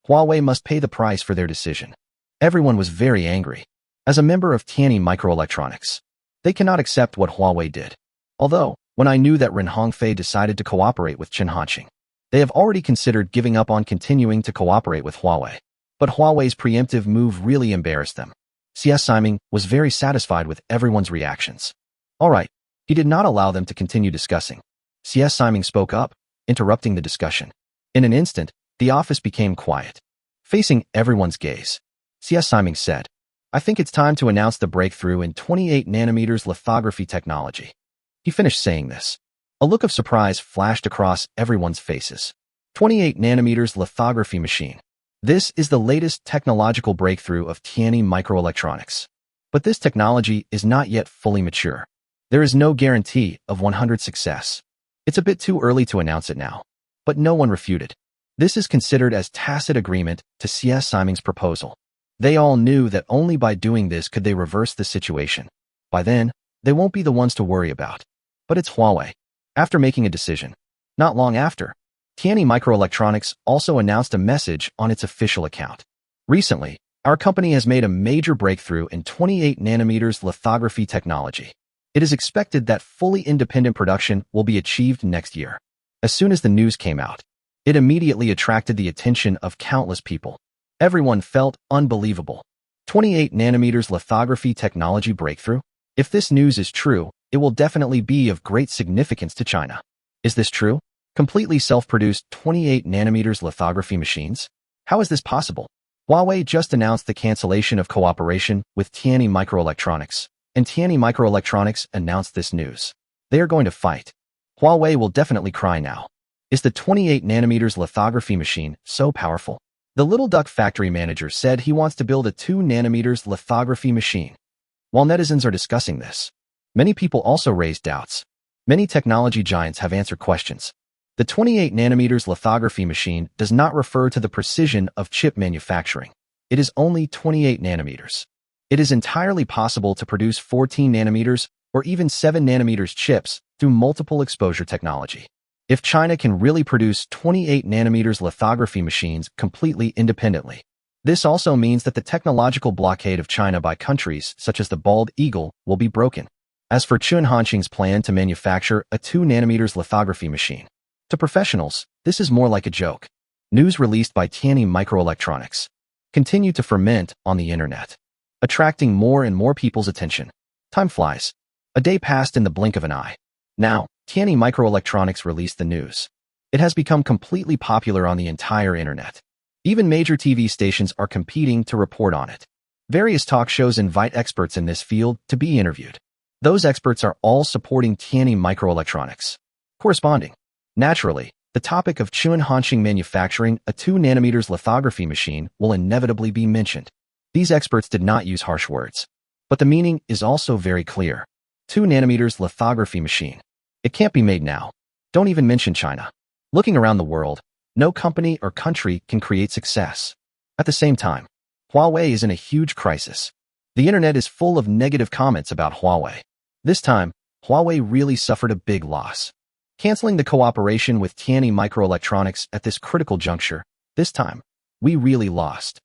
Huawei must pay the price for their decision. Everyone was very angry. As a member of Tianyi Microelectronics, they cannot accept what Huawei did. Although, when I knew that Ren Hongfei decided to cooperate with Chun Hanxing, they have already considered giving up on continuing to cooperate with Huawei. But Huawei's preemptive move really embarrassed them. CS Siming was very satisfied with everyone's reactions. All right, he did not allow them to continue discussing. CS Siming spoke up, interrupting the discussion. In an instant, the office became quiet. Facing everyone's gaze, CS Siming said, "I think it's time to announce the breakthrough in 28 nanometers lithography technology." He finished saying this. A look of surprise flashed across everyone's faces. 28 nanometers lithography machine. This is the latest technological breakthrough of Tianyi Microelectronics. But this technology is not yet fully mature. There is no guarantee of 100% success. It's a bit too early to announce it now. But no one refuted. This is considered as tacit agreement to CS Siming's proposal. They all knew that only by doing this could they reverse the situation. By then, they won't be the ones to worry about. But it's Huawei. After making a decision, not long after, Tianyi Microelectronics also announced a message on its official account. Recently, our company has made a major breakthrough in 28 nanometers lithography technology. It is expected that fully independent production will be achieved next year. As soon as the news came out, it immediately attracted the attention of countless people. Everyone felt unbelievable. 28 nanometers lithography technology breakthrough? If this news is true, it will definitely be of great significance to China. Is this true? Completely self-produced 28 nanometers lithography machines? How is this possible? Huawei just announced the cancellation of cooperation with Tianyi Microelectronics, and Tianyi Microelectronics announced this news. They are going to fight. Huawei will definitely cry now. Is the 28 nanometers lithography machine so powerful? The Little Duck factory manager said he wants to build a 2 nanometers lithography machine. While netizens are discussing this, many people also raised doubts. Many technology giants have answered questions. The 28 nanometers lithography machine does not refer to the precision of chip manufacturing. It is only 28 nanometers. It is entirely possible to produce 14 nanometers or even 7 nanometers chips through multiple exposure technology. If China can really produce 28 nanometers lithography machines completely independently, this also means that the technological blockade of China by countries such as the Bald Eagle will be broken. As for Chun Hanxing's plan to manufacture a 2 nanometers lithography machine, to professionals, this is more like a joke. News released by Tianyi Microelectronics continue to ferment on the internet, attracting more and more people's attention. Time flies. A day passed in the blink of an eye. Now, Tianyi Microelectronics released the news. It has become completely popular on the entire internet. Even major TV stations are competing to report on it. Various talk shows invite experts in this field to be interviewed. Those experts are all supporting Tianyi Microelectronics. Corresponding. Naturally, the topic of Chun Hanxing manufacturing a 2 nanometers lithography machine will inevitably be mentioned. These experts did not use harsh words. But the meaning is also very clear. 2 nanometers lithography machine. It can't be made now. Don't even mention China. Looking around the world, no company or country can create success. At the same time, Huawei is in a huge crisis. The internet is full of negative comments about Huawei. This time, Huawei really suffered a big loss. Canceling the cooperation with Tianyi Microelectronics at this critical juncture, this time, we really lost.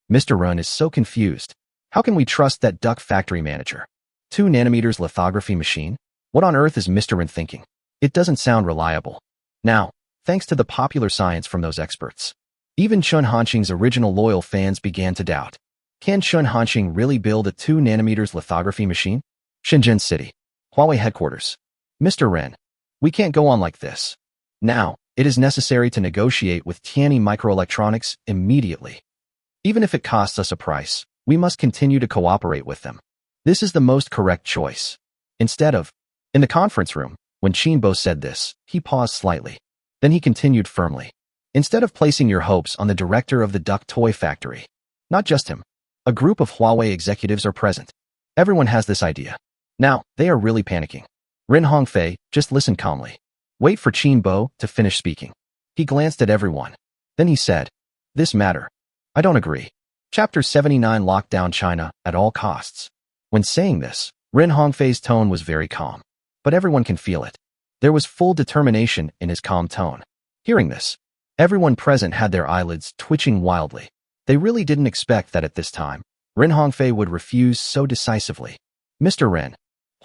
Mr. Ren is so confused. How can we trust that duck factory manager? 2 nanometers lithography machine? What on earth is Mr. Ren thinking? It doesn't sound reliable. Now, thanks to the popular science from those experts, even Chun Hanqing's original loyal fans began to doubt. Can Chun Hanqing really build a 2 nanometers lithography machine? Shenzhen City, Huawei headquarters. Mr. Ren, we can't go on like this. Now, it is necessary to negotiate with Tianyi Microelectronics immediately. Even if it costs us a price, we must continue to cooperate with them. This is the most correct choice. Instead of, in the conference room, when Qinbo said this, he paused slightly. Then he continued firmly. Instead of placing your hopes on the director of the duck toy factory, not just him, a group of Huawei executives are present. Everyone has this idea. Now, they are really panicking. Ren Hongfei, just listen calmly. Wait for Qinbo to finish speaking. He glanced at everyone. Then he said, this matter. I don't agree. Chapter 79 locked down China at all costs. When saying this, Ren Hongfei's tone was very calm. But everyone can feel it. There was full determination in his calm tone. Hearing this, everyone present had their eyelids twitching wildly. They really didn't expect that at this time, Ren Hongfei would refuse so decisively. Mr. Ren,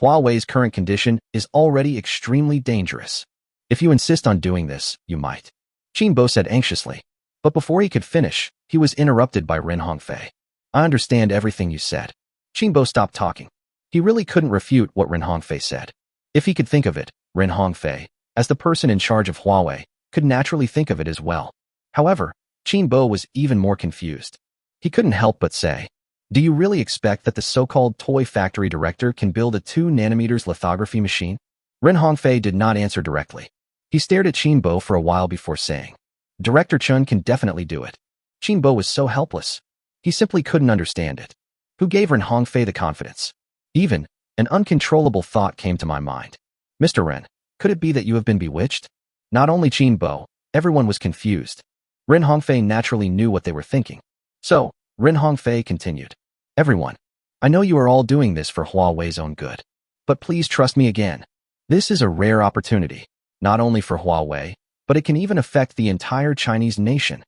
Huawei's current condition is already extremely dangerous. If you insist on doing this, you might. Qinbo said anxiously. But before he could finish, he was interrupted by Ren Hongfei. I understand everything you said. Qinbo stopped talking. He really couldn't refute what Ren Hongfei said. If he could think of it, Ren Hongfei, as the person in charge of Huawei, could naturally think of it as well. However, Qinbo was even more confused. He couldn't help but say, do you really expect that the so-called toy factory director can build a 2 nanometers lithography machine? Ren Hongfei did not answer directly. He stared at Qinbo for a while before saying, Director Chun can definitely do it. Qinbo was so helpless. He simply couldn't understand it. Who gave Ren Hongfei the confidence? Even, an uncontrollable thought came to my mind. Mr. Ren, could it be that you have been bewitched? Not only Qinbo, everyone was confused. Ren Hongfei naturally knew what they were thinking. So, Ren Hongfei continued. Everyone, I know you are all doing this for Huawei's own good. But please trust me again. This is a rare opportunity, not only for Huawei, but it can even affect the entire Chinese nation.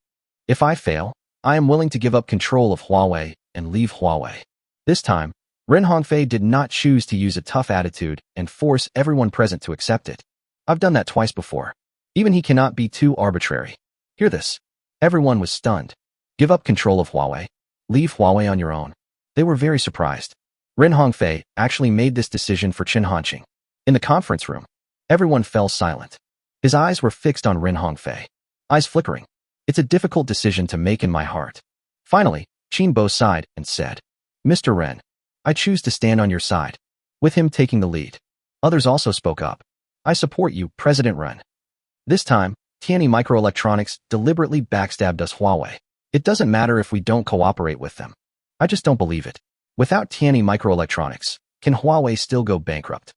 If I fail, I am willing to give up control of Huawei and leave Huawei. This time, Ren Hongfei did not choose to use a tough attitude and force everyone present to accept it. I've done that twice before. Even he cannot be too arbitrary. Hear this. Everyone was stunned. Give up control of Huawei. Leave Huawei on your own. They were very surprised. Ren Hongfei actually made this decision for Chun Hanqing. In the conference room, everyone fell silent. His eyes were fixed on Ren Hongfei. Eyes flickering. It's a difficult decision to make in my heart. Finally, Qinbo sighed and said, Mr. Ren, I choose to stand on your side. With him taking the lead. Others also spoke up. I support you, President Ren. This time, Tianyi Microelectronics deliberately backstabbed us Huawei. It doesn't matter if we don't cooperate with them. I just don't believe it. Without Tianyi Microelectronics, can Huawei still go bankrupt?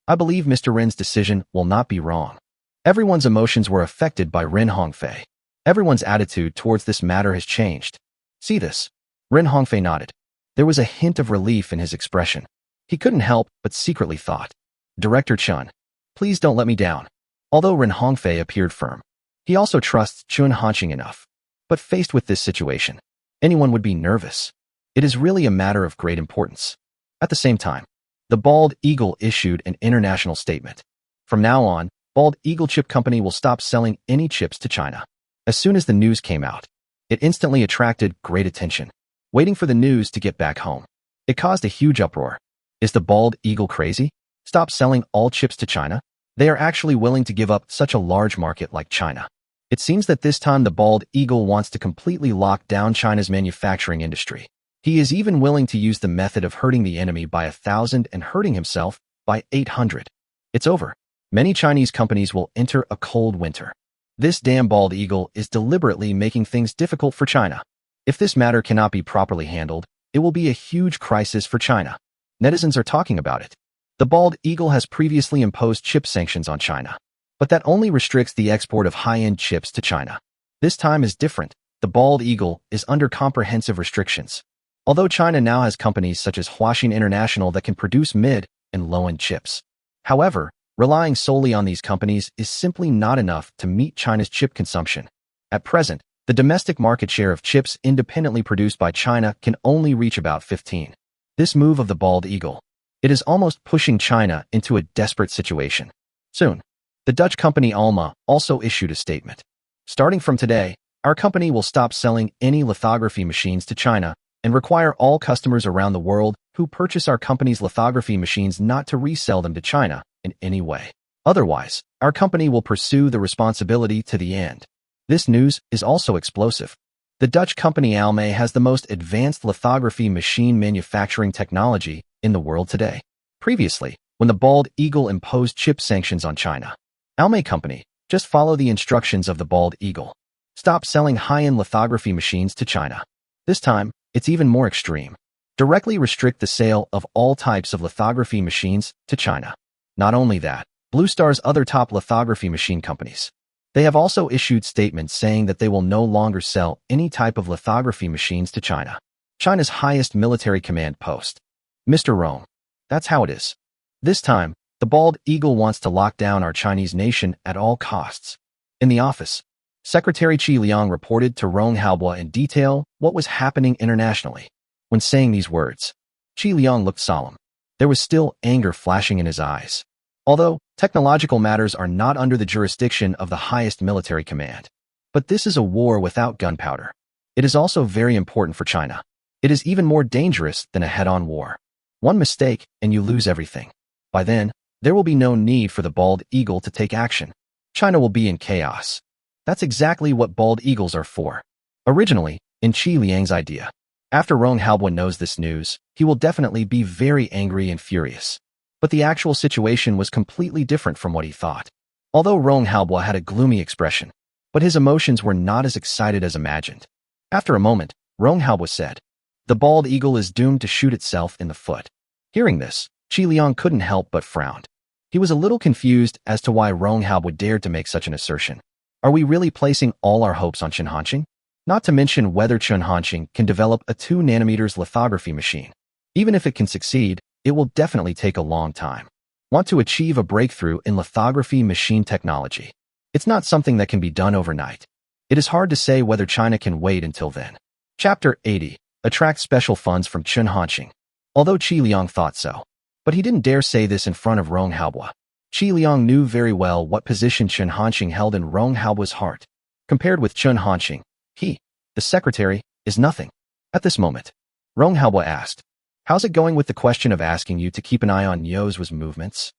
I believe Mr. Ren's decision will not be wrong. Everyone's emotions were affected by Ren Hongfei. Everyone's attitude towards this matter has changed. See this? Ren Hongfei nodded. There was a hint of relief in his expression. He couldn't help but secretly thought, Director Chun, please don't let me down. Although Ren Hongfei appeared firm, he also trusts Chun Hanqing enough. But faced with this situation, anyone would be nervous. It is really a matter of great importance. At the same time, the Bald Eagle issued an international statement. From now on, Bald Eagle Chip Company will stop selling any chips to China. As soon as the news came out, it instantly attracted great attention. Waiting for the news to get back home. It caused a huge uproar. Is the Bald Eagle crazy? Stop selling all chips to China? They are actually willing to give up such a large market like China. It seems that this time the Bald Eagle wants to completely lock down China's manufacturing industry. He is even willing to use the method of hurting the enemy by 1,000 and hurting himself by 800. It's over. Many Chinese companies will enter a cold winter. This damn Bald Eagle is deliberately making things difficult for China. If this matter cannot be properly handled, it will be a huge crisis for China. Netizens are talking about it. The bald eagle has previously imposed chip sanctions on China, but that only restricts the export of high-end chips to China. This time is different. The bald eagle is under comprehensive restrictions. Although China now has companies such as Huaxin International that can produce mid and low-end chips. However, relying solely on these companies is simply not enough to meet China's chip consumption. At present, the domestic market share of chips independently produced by China can only reach about 15%. This move of the bald eagle, it is almost pushing China into a desperate situation. Soon, the Dutch company Alma also issued a statement. Starting from today, our company will stop selling any lithography machines to China and require all customers around the world who purchase our company's lithography machines not to resell them to China in any way. Otherwise, our company will pursue the responsibility to the end. This news is also explosive. The Dutch company Alma has the most advanced lithography machine manufacturing technology in the world today. Previously, when the bald eagle imposed chip sanctions on China, Alma company just follow the instructions of the bald eagle. Stop selling high-end lithography machines to China. This time, it's even more extreme. Directly restrict the sale of all types of lithography machines to China. Not only that, Blue Star's other top lithography machine companies, they have also issued statements saying that they will no longer sell any type of lithography machines to China. China's highest military command post. Mr. Rong. That's how it is. This time, the bald eagle wants to lock down our Chinese nation at all costs. In the office, Secretary Qi Liang reported to Rong Haobo in detail what was happening internationally. When saying these words, Qi Liang looked solemn. There was still anger flashing in his eyes. Although technological matters are not under the jurisdiction of the highest military command. But this is a war without gunpowder. It is also very important for China. It is even more dangerous than a head-on war. One mistake and you lose everything. By then, there will be no need for the bald eagle to take action. China will be in chaos. That's exactly what bald eagles are for. Originally, in Qi Liang's idea. After Rong Haobo knows this news, he will definitely be very angry and furious. But the actual situation was completely different from what he thought. Although Rong Haobo had a gloomy expression, but his emotions were not as excited as imagined. After a moment, Rong Haobo said, "The bald eagle is doomed to shoot itself in the foot." Hearing this, Qi Liang couldn't help but frown. He was a little confused as to why Rong Haobo dared to make such an assertion. Are we really placing all our hopes on Chen Hanqing? Not to mention whether Chen Hanqing can develop a 2nm lithography machine. Even if it can succeed, it will definitely take a long time. Want to achieve a breakthrough in lithography machine technology? It's not something that can be done overnight. It is hard to say whether China can wait until then. Chapter 80. Attract special funds from Chen Hanqing. Although Qi Liang thought so, but he didn't dare say this in front of Rong Haobo. Qi Liang knew very well what position Chen Hanqing held in Rong Haobo's heart. Compared with Chen Hanqing, he, the secretary, is nothing. At this moment, Rong Haobo asked, "How's it going with the question of asking you to keep an eye on Niu's movements?"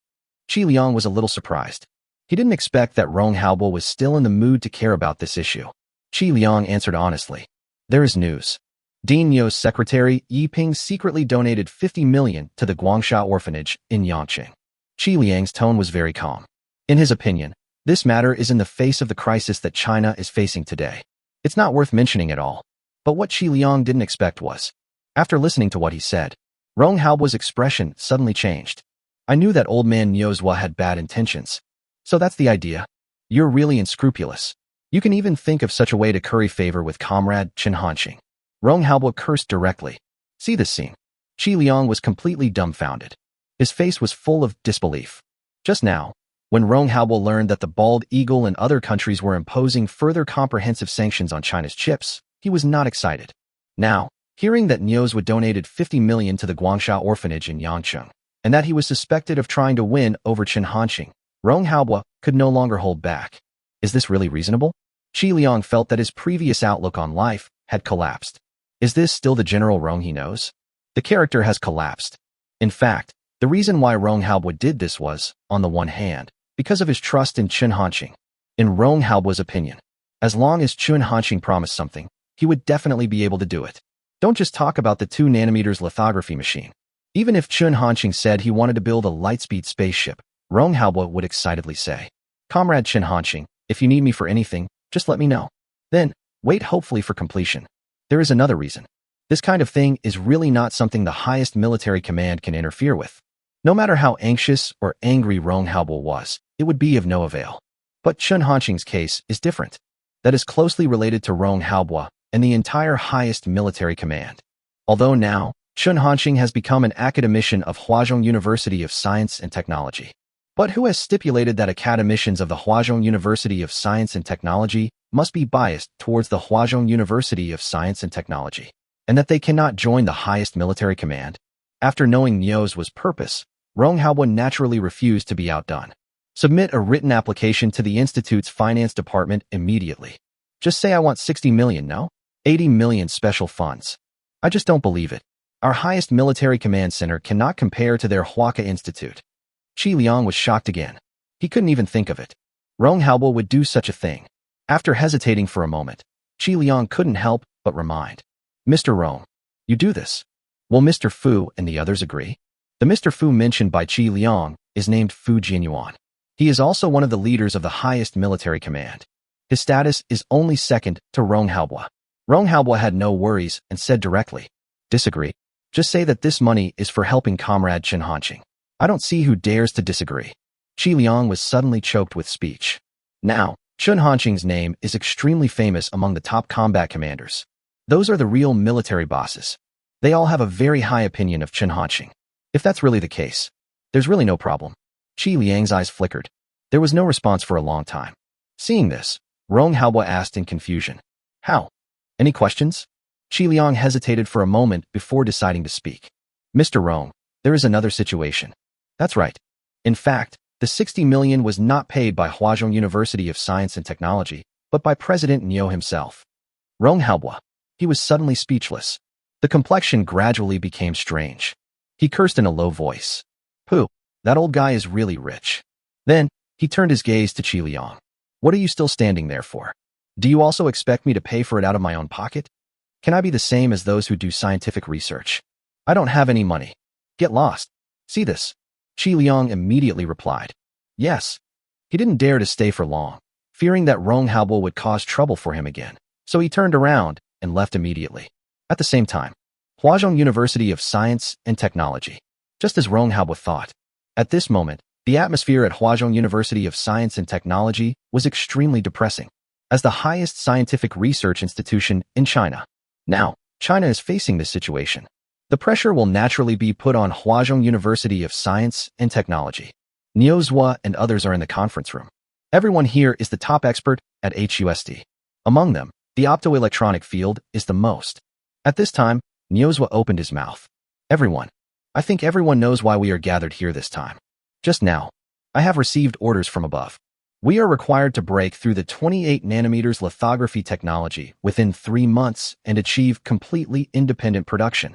Qi Liang was a little surprised. He didn't expect that Rong Haobo was still in the mood to care about this issue. Qi Liang answered honestly, "There is news. Dean Niu's secretary, Yi Ping, secretly donated 50 million to the Guangsha orphanage in Yangqing." Qi Liang's tone was very calm. In his opinion, this matter is in the face of the crisis that China is facing today. It's not worth mentioning at all. But what Qi Liang didn't expect was, after listening to what he said, Rong Haobo's expression suddenly changed. "I knew that old man Niuzhua had bad intentions. So that's the idea. You're really unscrupulous. You can even think of such a way to curry favor with comrade Chen Hanqing." Rong Haobo cursed directly. See this scene. Qi Liang was completely dumbfounded. His face was full of disbelief. Just now, when Rong Haobo learned that the bald eagle and other countries were imposing further comprehensive sanctions on China's chips, he was not excited. Now, hearing that Niuzhua donated 50 million to the Guangsha orphanage in Yangqing, and that he was suspected of trying to win over Chen Hanqing, Rong Haobo could no longer hold back. Is this really reasonable? Qi Liang felt that his previous outlook on life had collapsed. Is this still the General Rong he knows? The character has collapsed. In fact, the reason why Rong Haobo did this was, on the one hand, because of his trust in Chen Hanqing. In Rong Haobo's opinion, as long as Chen Hanqing promised something, he would definitely be able to do it. Don't just talk about the 2nm lithography machine. Even if Chen Hanqing said he wanted to build a lightspeed spaceship, Rong Haobo would excitedly say, "Comrade Chen Hanqing, if you need me for anything, just let me know." Then, wait hopefully for completion. There is another reason. This kind of thing is really not something the highest military command can interfere with. No matter how anxious or angry Rong Haobo was, it would be of no avail. But Chen Hanqing's case is different. That is closely related to Rong Haobo and the entire highest military command. Although now, Chen Hanqing has become an academician of Huazhong University of Science and Technology. But who has stipulated that academicians of the Huazhong University of Science and Technology must be biased towards the Huazhong University of Science and Technology, and that they cannot join the highest military command? After knowing Niu's purpose, Rong Haobo naturally refused to be outdone. Submit a written application to the Institute's finance department immediately. Just say I want 60 million, no? 80 million special funds. I just don't believe it. Our highest military command center cannot compare to their Huaca Institute. Qi Liang was shocked again. He couldn't even think of it. Rong Haobo would do such a thing. After hesitating for a moment, Qi Liang couldn't help but remind. Mr. Rong, you do this. Will Mr. Fu and the others agree? The Mr. Fu mentioned by Qi Liang is named Fu Jianyuan. He is also one of the leaders of the highest military command. His status is only second to Rong Haobo. Rong Haobo had no worries and said directly, disagree. Just say that this money is for helping comrade Chen Hanqing. I don't see who dares to disagree. Qi Liang was suddenly choked with speech. Now, Chen Hanqing's name is extremely famous among the top combat commanders. Those are the real military bosses. They all have a very high opinion of Chen Hanqing. If that's really the case, there's really no problem. Qi Liang's eyes flickered. There was no response for a long time. Seeing this, Rong Haobo asked in confusion. How? Any questions? Qi Liang hesitated for a moment before deciding to speak. Mr. Rong, there is another situation. That's right. In fact, the 60 million was not paid by Huazhong University of Science and Technology, but by President Niu himself. Rong Haobo. He was suddenly speechless. The complexion gradually became strange. He cursed in a low voice. Pooh, that old guy is really rich. Then, he turned his gaze to Qi Liang. What are you still standing there for? Do you also expect me to pay for it out of my own pocket? Can I be the same as those who do scientific research? I don't have any money. Get lost. See this? Qi Liang immediately replied. Yes. He didn't dare to stay for long, fearing that Rong Haobo would cause trouble for him again, so he turned around and left immediately. At the same time, Huazhong University of Science and Technology. Just as Rong Haobo thought. At this moment, the atmosphere at Huazhong University of Science and Technology was extremely depressing. As the highest scientific research institution in China. Now, China is facing this situation. The pressure will naturally be put on Huazhong University of Science and Technology. Niu and others are in the conference room. Everyone here is the top expert at HUST. Among them, the optoelectronic field is the most. At this time, Niu opened his mouth. Everyone. I think everyone knows why we are gathered here this time. Just now, I have received orders from above. We are required to break through the 28 nanometers lithography technology within 3 months and achieve completely independent production.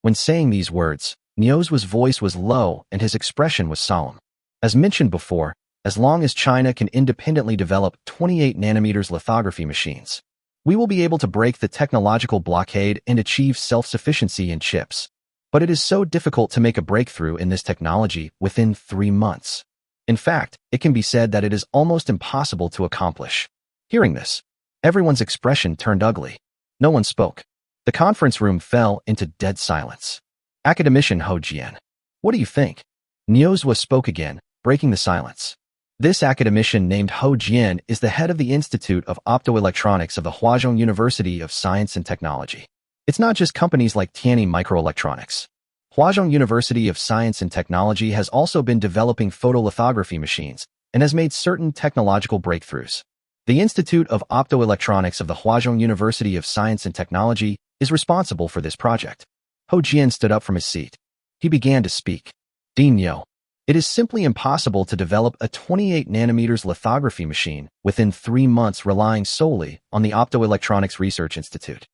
When saying these words, Niu's voice was low and his expression was solemn. As mentioned before, as long as China can independently develop 28 nanometers lithography machines, we will be able to break the technological blockade and achieve self-sufficiency in chips. But it is so difficult to make a breakthrough in this technology within 3 months. In fact, it can be said that it is almost impossible to accomplish. Hearing this, everyone's expression turned ugly. No one spoke. The conference room fell into dead silence. Academician Hou Jian. What do you think? Niu spoke again, breaking the silence. This academician named Hou Jian is the head of the Institute of Optoelectronics of the Huazhong University of Science and Technology. It's not just companies like Tianyi Microelectronics. Huazhong University of Science and Technology has also been developing photolithography machines and has made certain technological breakthroughs. The Institute of Optoelectronics of the Huazhong University of Science and Technology is responsible for this project. Hou Jian stood up from his seat. He began to speak. Dean Niu, it is simply impossible to develop a 28 nanometers lithography machine within 3 months relying solely on the Optoelectronics Research Institute.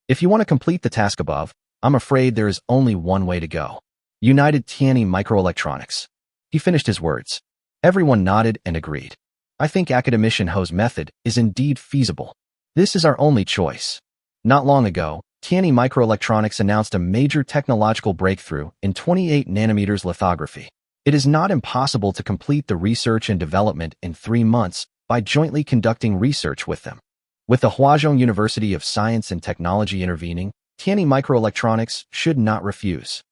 If you want to complete the task above, I'm afraid there is only one way to go. United Tianyi Microelectronics. He finished his words. Everyone nodded and agreed. I think academician Hou's method is indeed feasible. This is our only choice. Not long ago, Tianyi Microelectronics announced a major technological breakthrough in 28 nanometers lithography. It is not impossible to complete the research and development in 3 months by jointly conducting research with them. With the Huazhong University of Science and Technology intervening, Tianyi Microelectronics should not refuse.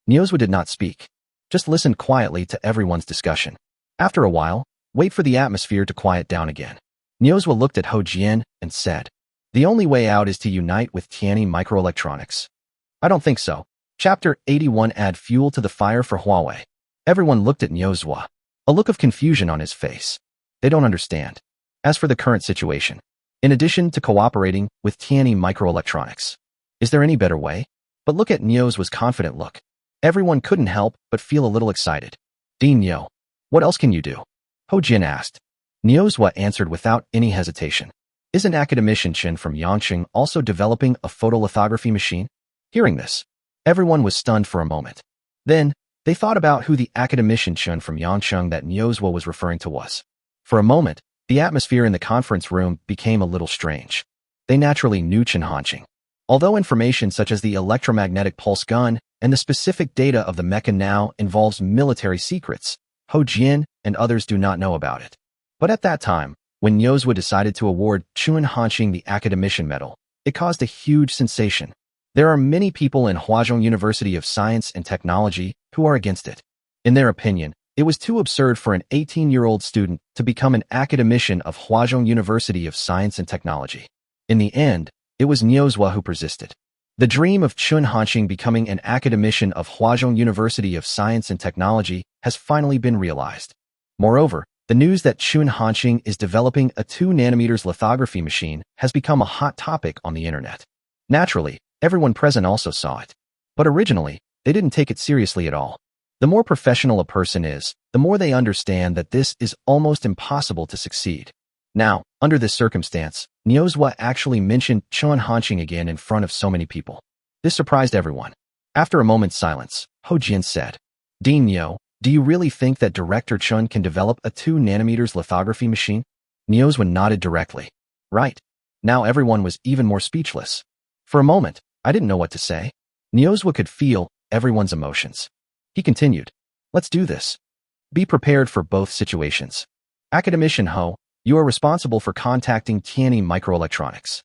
Niu did not speak. Just listen quietly to everyone's discussion. After a while, wait for the atmosphere to quiet down again. Niozwa looked at Ho Jian and said, "The only way out is to unite with Tianyi Microelectronics." "I don't think so." Chapter 81 Add fuel to the fire for Huawei. Everyone looked at Niozwa, a look of confusion on his face. They don't understand. As for the current situation, in addition to cooperating with Tianyi Microelectronics, is there any better way? But look at Niozwa's confident look. Everyone couldn't help but feel a little excited. "Dean Nio, what else can you do?" Ho Jin asked. Niozwa answered without any hesitation. "Isn't academician Chen from Yangcheng also developing a photolithography machine?" Hearing this, everyone was stunned for a moment. Then, they thought about who the academician Chen from Yangcheng that Niozwa was referring to was. For a moment, the atmosphere in the conference room became a little strange. They naturally knew Chen Hanqing. Although information such as the electromagnetic pulse gun and the specific data of the mecha now involves military secrets, Ho Jian and others do not know about it. But at that time, when Niozwa decided to award Chen Hanqing the Academician Medal, it caused a huge sensation. There are many people in Huazhong University of Science and Technology who are against it. In their opinion, it was too absurd for an 18-year-old student to become an academician of Huazhong University of Science and Technology. In the end, it was Niozwa who persisted. The dream of Chen Hanqing becoming an academician of Huazhong University of Science and Technology has finally been realized. Moreover, the news that Chen Hanqing is developing a 2nm lithography machine has become a hot topic on the internet. Naturally, everyone present also saw it. But originally, they didn't take it seriously at all. The more professional a person is, the more they understand that this is almost impossible to succeed. Now, under this circumstance, Niozwa actually mentioned Chen Hanqing again in front of so many people. This surprised everyone. After a moment's silence, Ho Jian said, "Dean Nio, do you really think that Director Chen can develop a 2nm lithography machine?" Niozwa nodded directly. "Right." Now everyone was even more speechless. For a moment, I didn't know what to say. Niozwa could feel everyone's emotions. He continued, "Let's do this. Be prepared for both situations. Academician Ho, you are responsible for contacting Tianyi Microelectronics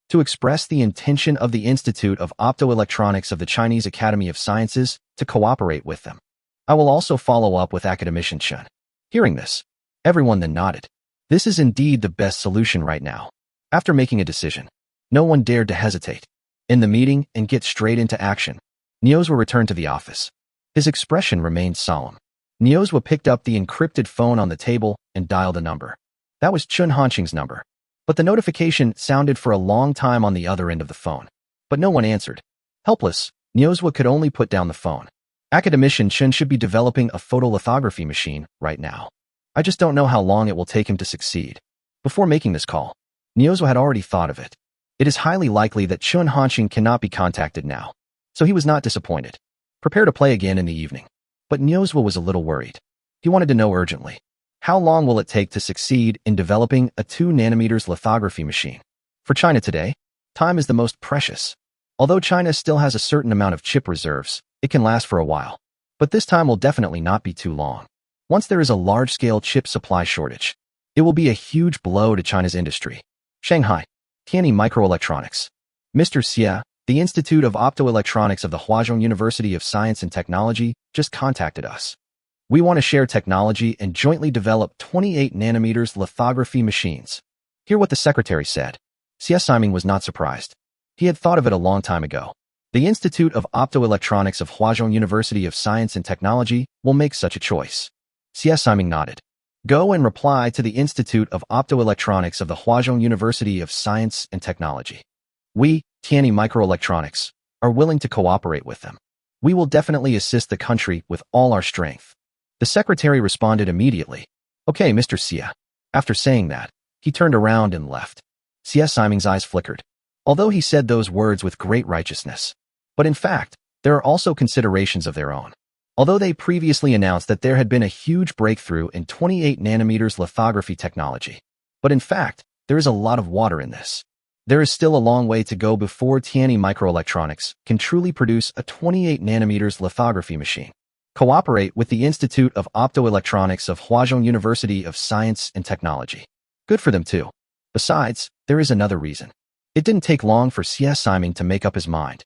to express the intention of the Institute of Optoelectronics of the Chinese Academy of Sciences to cooperate with them. I will also follow up with academician Chen." Hearing this, everyone then nodded. This is indeed the best solution right now. After making a decision, no one dared to hesitate. In the meeting and get straight into action, Niozwa returned to the office. His expression remained solemn. Niozwa picked up the encrypted phone on the table and dialed a number. That was Chen Hanqing's number. But the notification sounded for a long time on the other end of the phone. But no one answered. Helpless, Niozwa could only put down the phone. Academician Chen should be developing a photolithography machine right now. I just don't know how long it will take him to succeed. Before making this call, Niozwa had already thought of it. It is highly likely that Chen Hanqing cannot be contacted now. So he was not disappointed. Prepare to play again in the evening. But Niozwa was a little worried. He wanted to know urgently. How long will it take to succeed in developing a 2nm lithography machine? For China today, time is the most precious. Although China still has a certain amount of chip reserves, it can last for a while. But this time will definitely not be too long. Once there is a large-scale chip supply shortage, it will be a huge blow to China's industry. Shanghai, Tianyi Microelectronics. Mr. Xia, the Institute of Optoelectronics of the Huazhong University of Science and Technology just contacted us. We want to share technology and jointly develop 28nm lithography machines. Hear what the secretary said. Xia Siming was not surprised. He had thought of it a long time ago. The Institute of Optoelectronics of Huazhong University of Science and Technology will make such a choice. Xia Siming nodded. Go and reply to the Institute of Optoelectronics of the Huazhong University of Science and Technology. We, Tianyi Microelectronics, are willing to cooperate with them. We will definitely assist the country with all our strength. The secretary responded immediately. Okay, Mr. Xia. After saying that, he turned around and left. Xia Siming's eyes flickered. Although he said those words with great righteousness. But in fact, there are also considerations of their own. Although they previously announced that there had been a huge breakthrough in 28nm lithography technology. But in fact, there is a lot of water in this. There is still a long way to go before Tianyi Microelectronics can truly produce a 28nm lithography machine. Cooperate with the Institute of Optoelectronics of Huazhong University of Science and Technology. Good for them too. Besides, there is another reason. It didn't take long for Xia Siming to make up his mind.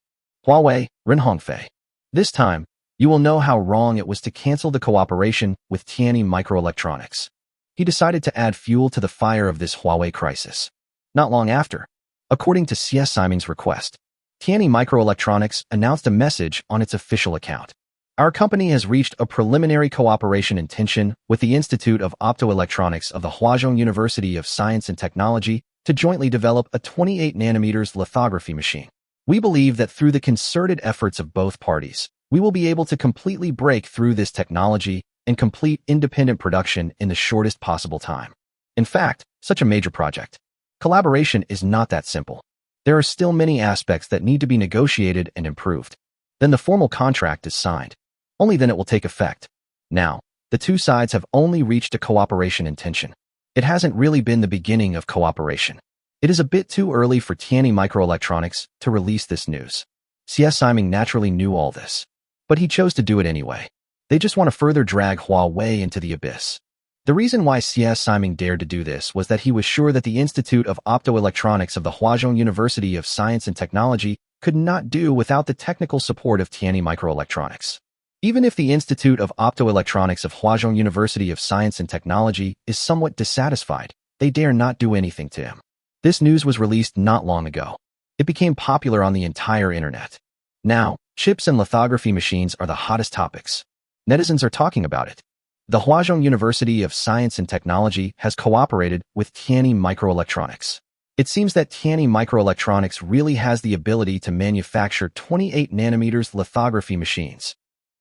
Huawei, Ren Hongfei. This time, you will know how wrong it was to cancel the cooperation with Tianyi Microelectronics. He decided to add fuel to the fire of this Huawei crisis. Not long after, according to CS Siming's request, Tianyi Microelectronics announced a message on its official account. Our company has reached a preliminary cooperation intention with the Institute of Optoelectronics of the Huazhong University of Science and Technology to jointly develop a 28nm lithography machine. We believe that through the concerted efforts of both parties, we will be able to completely break through this technology and complete independent production in the shortest possible time. In fact, such a major project. Collaboration is not that simple. There are still many aspects that need to be negotiated and improved. Then the formal contract is signed. Only then it will take effect. Now, the two sides have only reached a cooperation intention. It hasn't really been the beginning of cooperation. It is a bit too early for Tianyi Microelectronics to release this news. CS Siming naturally knew all this, but he chose to do it anyway. They just want to further drag Huawei into the abyss. The reason why CS Siming dared to do this was that he was sure that the Institute of Optoelectronics of the Huazhong University of Science and Technology could not do without the technical support of Tianyi Microelectronics. Even if the Institute of Optoelectronics of Huazhong University of Science and Technology is somewhat dissatisfied, they dare not do anything to him. This news was released not long ago. It became popular on the entire internet. Now, chips and lithography machines are the hottest topics. Netizens are talking about it. The Huazhong University of Science and Technology has cooperated with Tianyi Microelectronics. It seems that Tianyi Microelectronics really has the ability to manufacture 28nm lithography machines.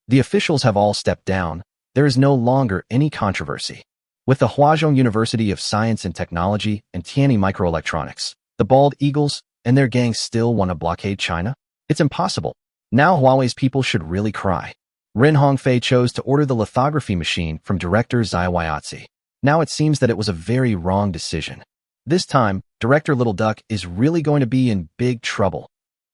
The officials have all stepped down. There is no longer any controversy. With the Huazhong University of Science and Technology and Tianyi Microelectronics, the Bald Eagles and their gang still want to blockade China? It's impossible. Now Huawei's people should really cry. Ren Hongfei chose to order the lithography machine from director Zhai Weiatzi. Now it seems that it was a very wrong decision. This time, director Little Duck is really going to be in big trouble.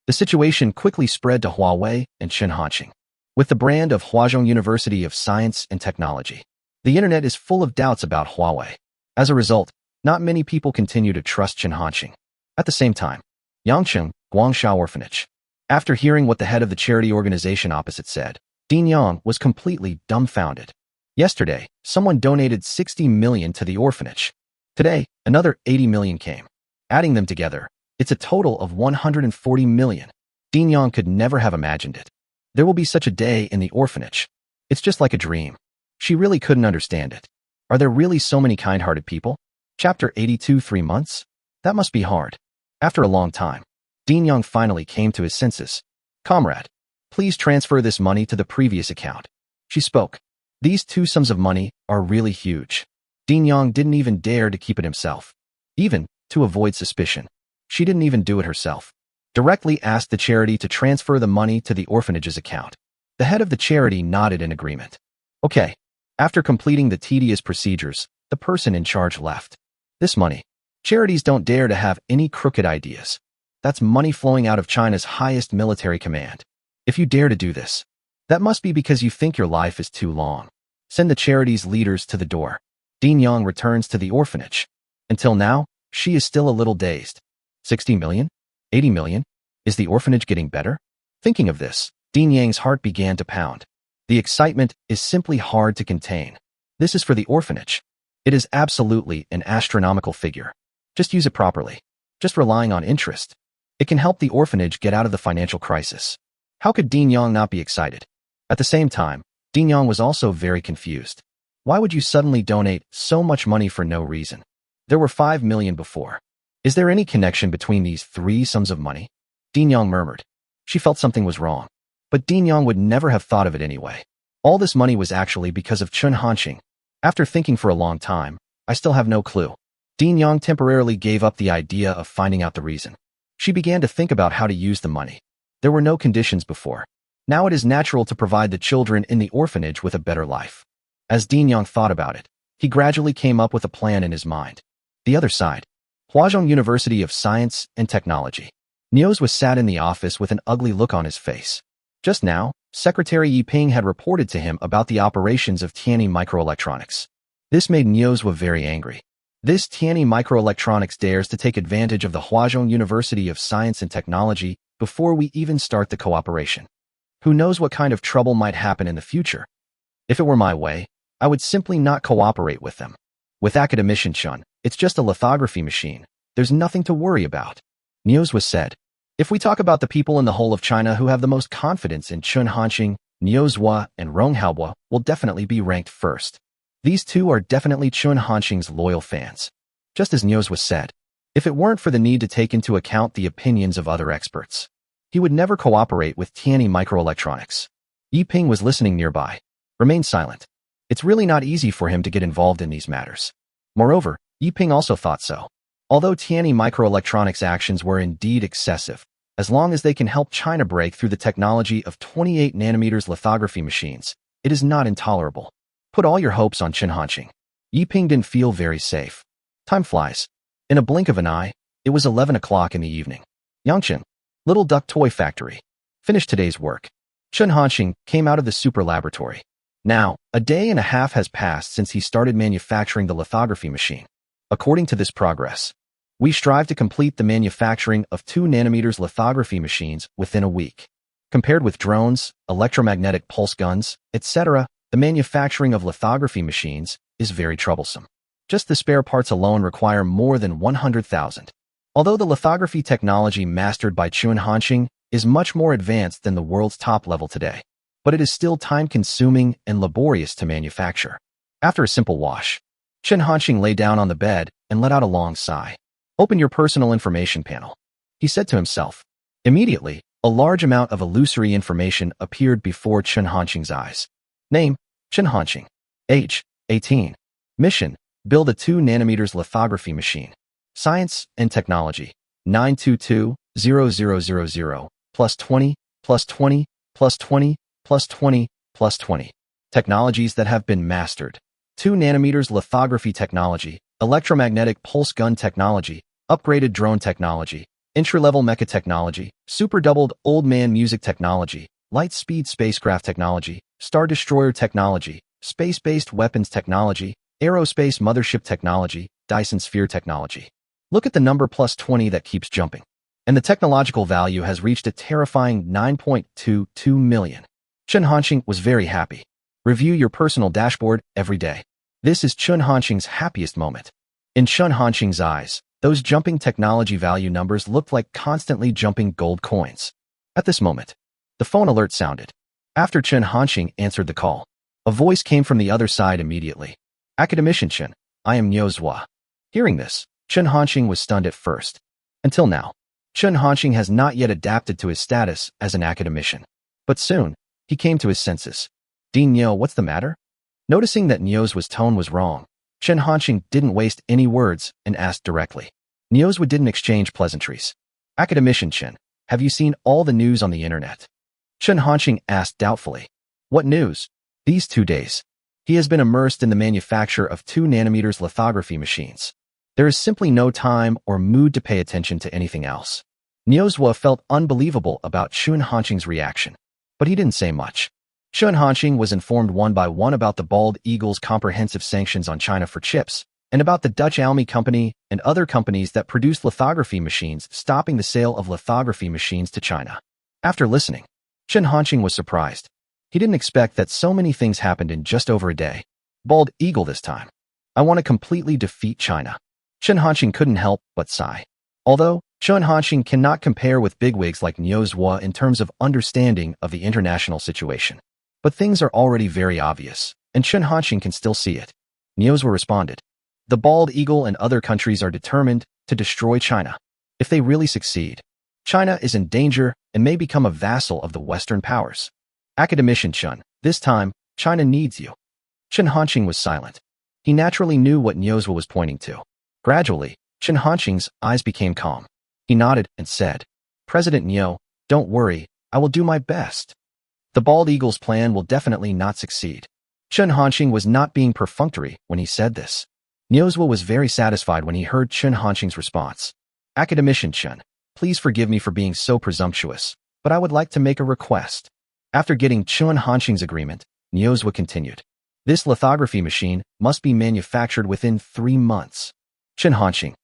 The situation quickly spread to Huawei and Chen Hanqing. With the brand of Huazhong University of Science and Technology, the internet is full of doubts about Huawei. As a result, not many people continue to trust Chen Hanqing. At the same time, Yangcheng, Guangshao Orphanage. After hearing what the head of the charity organization opposite said, Dean Yang was completely dumbfounded. Yesterday, someone donated 60 million to the orphanage. Today, another 80 million came. Adding them together, it's a total of 140 million. Dean Yang could never have imagined it. There will be such a day in the orphanage. It's just like a dream. She really couldn't understand it. Are there really so many kind-hearted people? Chapter 82 3 months? That must be hard. After a long time, Dean Yang finally came to his senses. Comrade, please transfer this money to the previous account. She spoke. These two sums of money are really huge. Dean Yang didn't even dare to keep it himself. Even, to avoid suspicion, she didn't even do it herself. Directly asked the charity to transfer the money to the orphanage's account. The head of the charity nodded in agreement. Okay. After completing the tedious procedures, the person in charge left. This money. Charities don't dare to have any crooked ideas. That's money flowing out of China's highest military command. If you dare to do this, that must be because you think your life is too long. Send the charity's leaders to the door. Dean Yang returns to the orphanage. Until now, she is still a little dazed. 60 million? 80 million? Is the orphanage getting better? Thinking of this, Dean Yang's heart began to pound. The excitement is simply hard to contain. This is for the orphanage. It is absolutely an astronomical figure. Just use it properly. Just relying on interest. It can help the orphanage get out of the financial crisis. How could Dean Yang not be excited? At the same time, Dean Yang was also very confused. Why would you suddenly donate so much money for no reason? There were 5 million before. Is there any connection between these three sums of money? Dean Yang murmured. She felt something was wrong. But Dean Yang would never have thought of it anyway. All this money was actually because of Chen Hanqing. After thinking for a long time, I still have no clue. Dean Yang temporarily gave up the idea of finding out the reason. She began to think about how to use the money. There were no conditions before. Now it is natural to provide the children in the orphanage with a better life. As Dean Yang thought about it, he gradually came up with a plan in his mind. The other side. Huazhong University of Science and Technology. Nios was sat in the office with an ugly look on his face. Just now, Secretary Yiping had reported to him about the operations of Tianyi Microelectronics. This made Nios very angry. This Tianyi Microelectronics dares to take advantage of the Huazhong University of Science and Technology before we even start the cooperation. Who knows what kind of trouble might happen in the future? If it were my way, I would simply not cooperate with them. With Academician Chun, it's just a lithography machine. There's nothing to worry about. Niuzhwa said. If we talk about the people in the whole of China who have the most confidence in Chen Hanqing, Niuzhwa and Rong Haobo will definitely be ranked first. These two are definitely Chen Hanqing's loyal fans. Just as Niuzhwa said, if it weren't for the need to take into account the opinions of other experts, he would never cooperate with Tianyi Microelectronics. Yiping was listening nearby. Remain silent. It's really not easy for him to get involved in these matters. Moreover, Yiping also thought so. Although Tianyi Microelectronics' actions were indeed excessive, as long as they can help China break through the technology of 28 nanometers lithography machines, it is not intolerable. Put all your hopes on Chen Hanqing. Yiping didn't feel very safe. Time flies. In a blink of an eye, it was 11 o'clock in the evening. Yangqing, Little Duck Toy Factory. Finished today's work. Chen Hanqing came out of the super laboratory. Now, a day and a half has passed since he started manufacturing the lithography machine. According to this progress, we strive to complete the manufacturing of 2 nanometers lithography machines within a week. Compared with drones, electromagnetic pulse guns, etc., the manufacturing of lithography machines is very troublesome. Just the spare parts alone require more than 100,000. Although the lithography technology mastered by Chen Hanqing is much more advanced than the world's top level today, but it is still time-consuming and laborious to manufacture. After a simple wash, Chen Hanqing lay down on the bed and let out a long sigh. Open your personal information panel, he said to himself. Immediately, a large amount of illusory information appeared before Chen Hanqing's eyes. Name, Chen Hanqing. Age, 18. Mission, build a 2 nanometers lithography machine. Science and technology, 922-0000, plus 20, plus 20, plus 20, plus 20, plus 20. Technologies that have been mastered. 2 nanometers lithography technology, electromagnetic pulse gun technology, upgraded drone technology, entry-level mecha technology, super doubled old man music technology, light-speed spacecraft technology, star destroyer technology, space-based weapons technology, aerospace mothership technology, Dyson sphere technology. Look at the number plus 20 that keeps jumping. And the technological value has reached a terrifying 9.22 million. Chen Hanqing was very happy. Review your personal dashboard every day. This is Chen Hanqing's happiest moment. In Chen Hanqing's eyes, those jumping technology value numbers looked like constantly jumping gold coins. At this moment, the phone alert sounded. After Chen Hanqing answered the call, a voice came from the other side immediately. Academician Chen, I am Niuzhwa. Hearing this, Chen Hanqing was stunned at first. Until now, Chen Hanqing has not yet adapted to his status as an academician. But soon, he came to his senses. Dean Niu, what's the matter? Noticing that Niuzhwa's tone was wrong, Chen Hanqing didn't waste any words and asked directly. Niuzhwa didn't exchange pleasantries. Academician Chen, have you seen all the news on the internet? Chen Hanqing asked doubtfully. What news? These 2 days. He has been immersed in the manufacture of 2 nanometers lithography machines. There is simply no time or mood to pay attention to anything else. Niuzhwa felt unbelievable about Chen Hanqing's reaction, but he didn't say much. Chen Hanqing was informed one by one about the Bald Eagle's comprehensive sanctions on China for chips, and about the Dutch Almy Company and other companies that produce lithography machines stopping the sale of lithography machines to China. After listening, Chen Hanqing was surprised. He didn't expect that so many things happened in just over a day. Bald Eagle this time. I want to completely defeat China. Chen Hanqing couldn't help but sigh. Although, Chen Hanqing cannot compare with bigwigs like Niuzhwa in terms of understanding of the international situation. But things are already very obvious, and Chen Hanqing can still see it. Niuzhwa responded. The Bald Eagle and other countries are determined to destroy China. If they really succeed, China is in danger and may become a vassal of the Western powers. Academician Chen, this time, China needs you. Chen Hanqing was silent. He naturally knew what Niuzhwa was pointing to. Gradually, Chen Hanqing's eyes became calm. He nodded and said, President Niu, don't worry, I will do my best. The Bald Eagle's plan will definitely not succeed. Chen Hanqing was not being perfunctory when he said this. Niuzhwa was very satisfied when he heard Chen Hanqing's response. Academician Chen, please forgive me for being so presumptuous, but I would like to make a request. After getting Chen Hanqing's agreement, Niuzhwa continued. This lithography machine must be manufactured within 3 months. Chen Hanqing.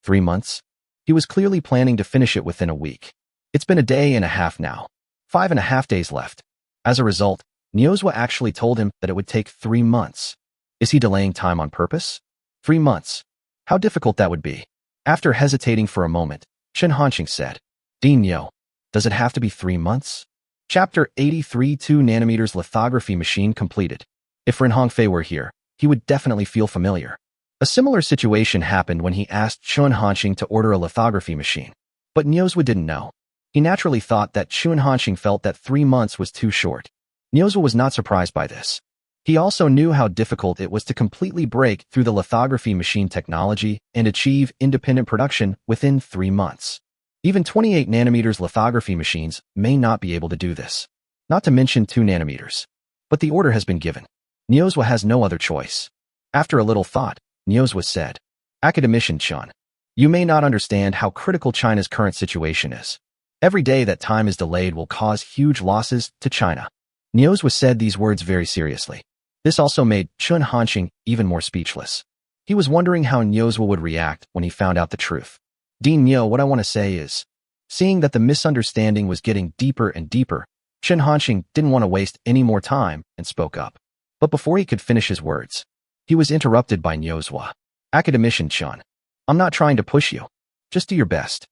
3 months? He was clearly planning to finish it within a week. It's been a day and a half now. 5.5 days left. As a result, Niozwa actually told him that it would take 3 months. Is he delaying time on purpose? 3 months. How difficult that would be. After hesitating for a moment, Chen Hanqing said, Dean Yo, does it have to be 3 months? Chapter 83 2 nanometers lithography machine completed. If Ren Hongfei were here, he would definitely feel familiar. A similar situation happened when he asked Chen Hanqing to order a lithography machine. But Niozwa didn't know. He naturally thought that Chen Hanqing felt that 3 months was too short. Niozwa was not surprised by this. He also knew how difficult it was to completely break through the lithography machine technology and achieve independent production within 3 months. Even 28 nanometers lithography machines may not be able to do this. Not to mention 2 nanometers. But the order has been given. Niozwa has no other choice. After a little thought, Niozwa said, Academician Chen, you may not understand how critical China's current situation is. Every day that time is delayed will cause huge losses to China. Niozwa said these words very seriously. This also made Chen Hanqing even more speechless. He was wondering how Niozwa would react when he found out the truth. Dean Nyo, what I want to say is, seeing that the misunderstanding was getting deeper and deeper, Chen Hanqing didn't want to waste any more time and spoke up. But before he could finish his words, he was interrupted by Niozwa. Academician Chen, I'm not trying to push you. Just do your best.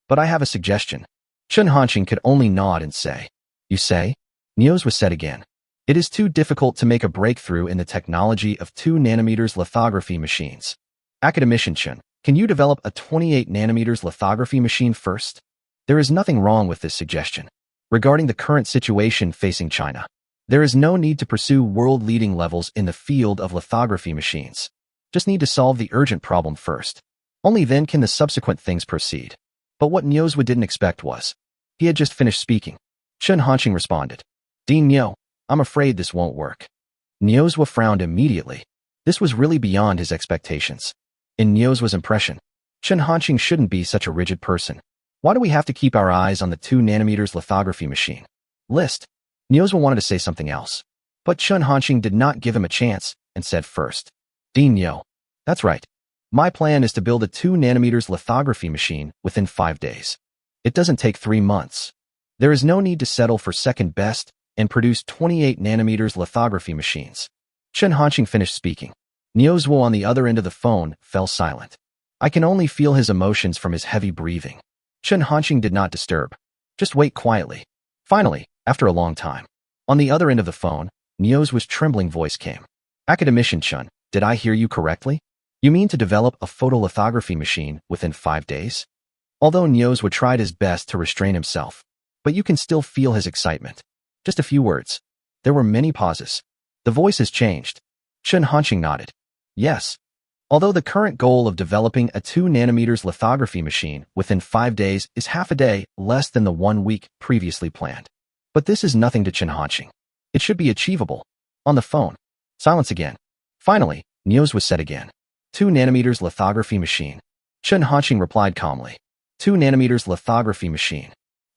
But I have a suggestion. Chen Hanqing could only nod and say, You say? Niozwa said again. It is too difficult to make a breakthrough in the technology of 2 nanometers lithography machines. Academician Chen, can you develop a 28 nanometers lithography machine first? There is nothing wrong with this suggestion. Regarding the current situation facing China, there is no need to pursue world-leading levels in the field of lithography machines. Just need to solve the urgent problem first. Only then can the subsequent things proceed. But what Niozwa didn't expect was, he had just finished speaking. Chen Hanqing responded, Dean Nyo, I'm afraid this won't work. Niozwa frowned immediately. This was really beyond his expectations. In Niozwa's impression, Chen Hanqing shouldn't be such a rigid person. Why do we have to keep our eyes on the 2 nanometers lithography machine? List. Niozwa wanted to say something else. But Chen Hanqing did not give him a chance and said first, Dean Nyo, that's right. My plan is to build a 2 nanometers lithography machine within 5 days. It doesn't take 3 months. There is no need to settle for second best and produce 28 nanometers lithography machines. Chen Hanqing finished speaking. Niozwa on the other end of the phone fell silent. I can only feel his emotions from his heavy breathing. Chen Hanqing did not disturb. Just wait quietly. Finally, after a long time, on the other end of the phone, Niozwa's trembling voice came. Academician Chen, did I hear you correctly? You mean to develop a photolithography machine within 5 days? Although Niozwa tried his best to restrain himself, but you can still feel his excitement. Just a few words. There were many pauses. The voice has changed. Chen Hanqing nodded. Yes. Although the current goal of developing a 2 nanometers lithography machine within 5 days is half a day less than the 1 week previously planned. But this is nothing to Chen Hanqing. It should be achievable. On the phone. Silence again. Finally, Niozwa said again. 2 nanometers lithography machine. Chen Hanqing replied calmly. 2 nanometers lithography machine.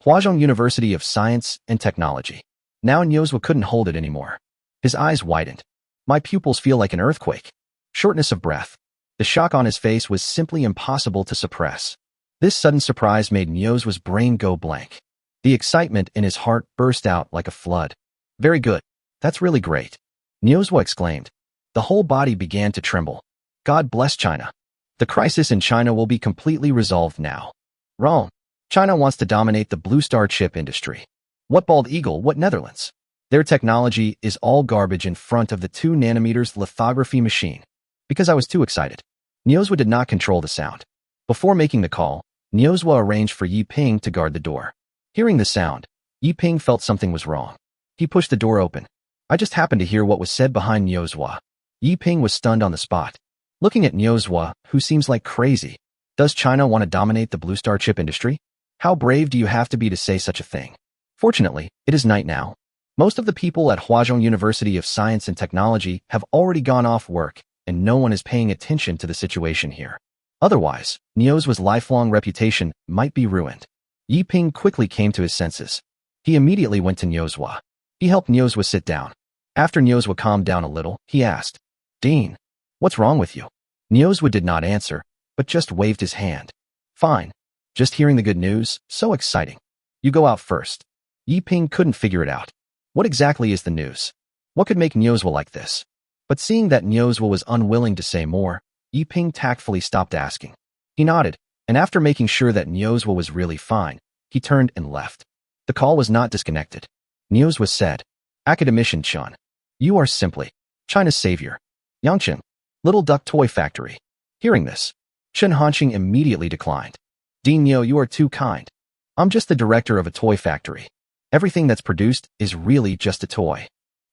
Huazhong University of Science and Technology. Now Niozwa couldn't hold it anymore. His eyes widened. My pupils feel like an earthquake. Shortness of breath. The shock on his face was simply impossible to suppress. This sudden surprise made Niozwa's brain go blank. The excitement in his heart burst out like a flood. Very good. That's really great. Niozwa exclaimed. The whole body began to tremble. God bless China. The crisis in China will be completely resolved now. Wrong. China wants to dominate the Blue Star chip industry. What bald eagle, what Netherlands? Their technology is all garbage in front of the 2 nanometers lithography machine. Because I was too excited. Niozwa did not control the sound. Before making the call, Niozwa arranged for Yi Ping to guard the door. Hearing the sound, Yi Ping felt something was wrong. He pushed the door open. I just happened to hear what was said behind Niozwa. Yi Ping was stunned on the spot. Looking at Niozwa, who seems like crazy. Does China want to dominate the Blue Star chip industry? How brave do you have to be to say such a thing? Fortunately, it is night now. Most of the people at Huazhong University of Science and Technology have already gone off work, and no one is paying attention to the situation here. Otherwise, Niozwa's lifelong reputation might be ruined. Yi Ping quickly came to his senses. He immediately went to Niozwa. He helped Niozwa sit down. After Niozwa calmed down a little, he asked, Dean, what's wrong with you? Niozwa did not answer, but just waved his hand. Fine. Just hearing the good news, so exciting. You go out first. Yi Ping couldn't figure it out. What exactly is the news? What could make Niuzhua like this? But seeing that Niuzhua was unwilling to say more, Yiping tactfully stopped asking. He nodded, and after making sure that Niuzhua was really fine, he turned and left. The call was not disconnected. Niuzhua said, Academician Chen, you are simply China's savior. Yangcheng, Little Duck Toy Factory. Hearing this, Chen Hanqing immediately declined. Dean Niu, you are too kind. I'm just the director of a toy factory. Everything that's produced is really just a toy.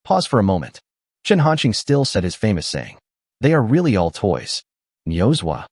Pause for a moment. Chen Hanqing still said his famous saying. They are really all toys. Niuzhua.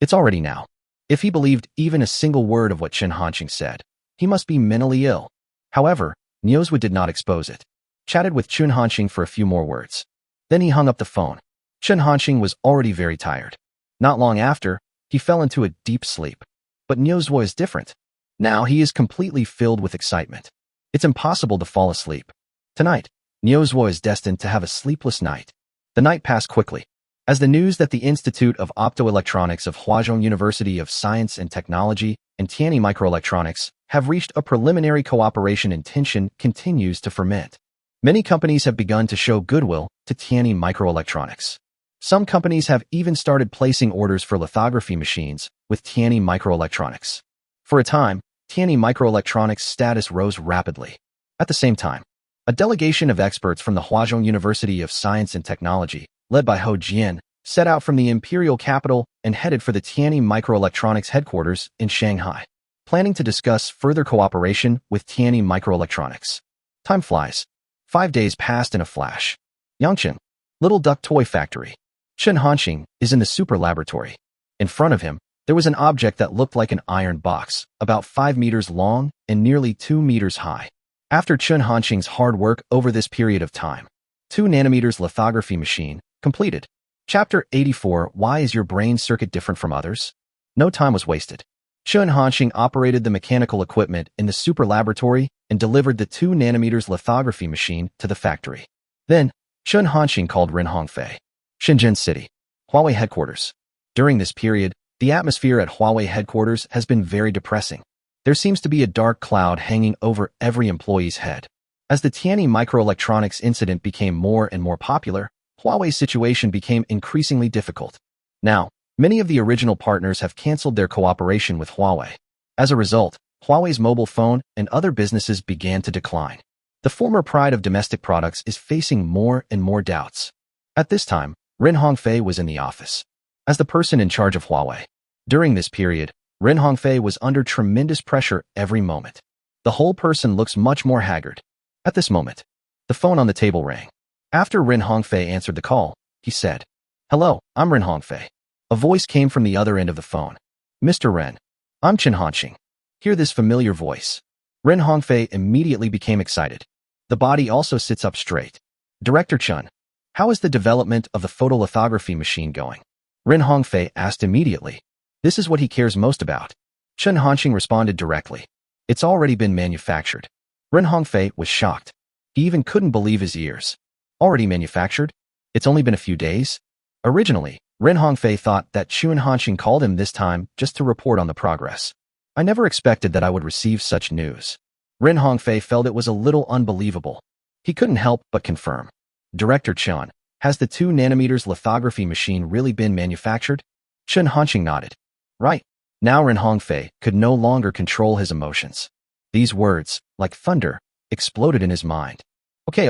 It's already now. If he believed even a single word of what Chen Hanqing said, he must be mentally ill. However, Niuzhua did not expose it. Chatted with Chen Hanqing for a few more words. Then he hung up the phone. Chen Hanqing was already very tired. Not long after, he fell into a deep sleep. But Niuzhua is different. Now he is completely filled with excitement. It's impossible to fall asleep. Tonight, Niuzhua is destined to have a sleepless night. The night passed quickly. As the news that the Institute of Optoelectronics of Huazhong University of Science and Technology and Tianyi Microelectronics have reached a preliminary cooperation intention continues to ferment. Many companies have begun to show goodwill to Tianyi Microelectronics. Some companies have even started placing orders for lithography machines with Tianyi Microelectronics. For a time, Tianyi Microelectronics' status rose rapidly. At the same time, a delegation of experts from the Huazhong University of Science and Technology, led by Hou Jian, set out from the imperial capital and headed for the Tianyi Microelectronics headquarters in Shanghai, planning to discuss further cooperation with Tianyi Microelectronics. Time flies. 5 days passed in a flash. Yangcheng, Little Duck Toy Factory. Chen Hanqing is in the super laboratory. In front of him, there was an object that looked like an iron box, about 5 meters long and nearly 2 meters high. After Chen Hanqing's hard work over this period of time, 2 nanometers lithography machine completed. Chapter 84. Why is your brain circuit different from others? No time was wasted. Chen Hanqing operated the mechanical equipment in the super laboratory and delivered the 2 nanometers lithography machine to the factory. Then, Chen Hanqing called Ren Hongfei. Shenzhen City, Huawei headquarters. During this period, the atmosphere at Huawei headquarters has been very depressing. There seems to be a dark cloud hanging over every employee's head. As the Tianyi Microelectronics incident became more and more popular, Huawei's situation became increasingly difficult. Now, many of the original partners have canceled their cooperation with Huawei. As a result, Huawei's mobile phone and other businesses began to decline. The former pride of domestic products is facing more and more doubts. At this time, Ren Hongfei was in the office as the person in charge of Huawei. During this period, Ren Hongfei was under tremendous pressure every moment. The whole person looks much more haggard. At this moment, the phone on the table rang. After Ren Hongfei answered the call, he said, Hello, I'm Ren Hongfei. A voice came from the other end of the phone. Mr. Ren, I'm Chen Hanqing. Hear this familiar voice. Ren Hongfei immediately became excited. The body also sits up straight. Director Chen, how is the development of the photolithography machine going? Ren Hongfei asked immediately. This is what he cares most about. Chen Hanqing responded directly. It's already been manufactured. Ren Hongfei was shocked. He even couldn't believe his ears. Already manufactured? It's only been a few days? Originally, Ren Hongfei thought that Chen Hanqing called him this time just to report on the progress. I never expected that I would receive such news. Ren Hongfei felt it was a little unbelievable. He couldn't help but confirm. Director Chen, has the 2 nanometers lithography machine really been manufactured? Chen Hanqing nodded. Right. Now Ren Hongfei could no longer control his emotions. These words, like thunder, exploded in his mind. Okay.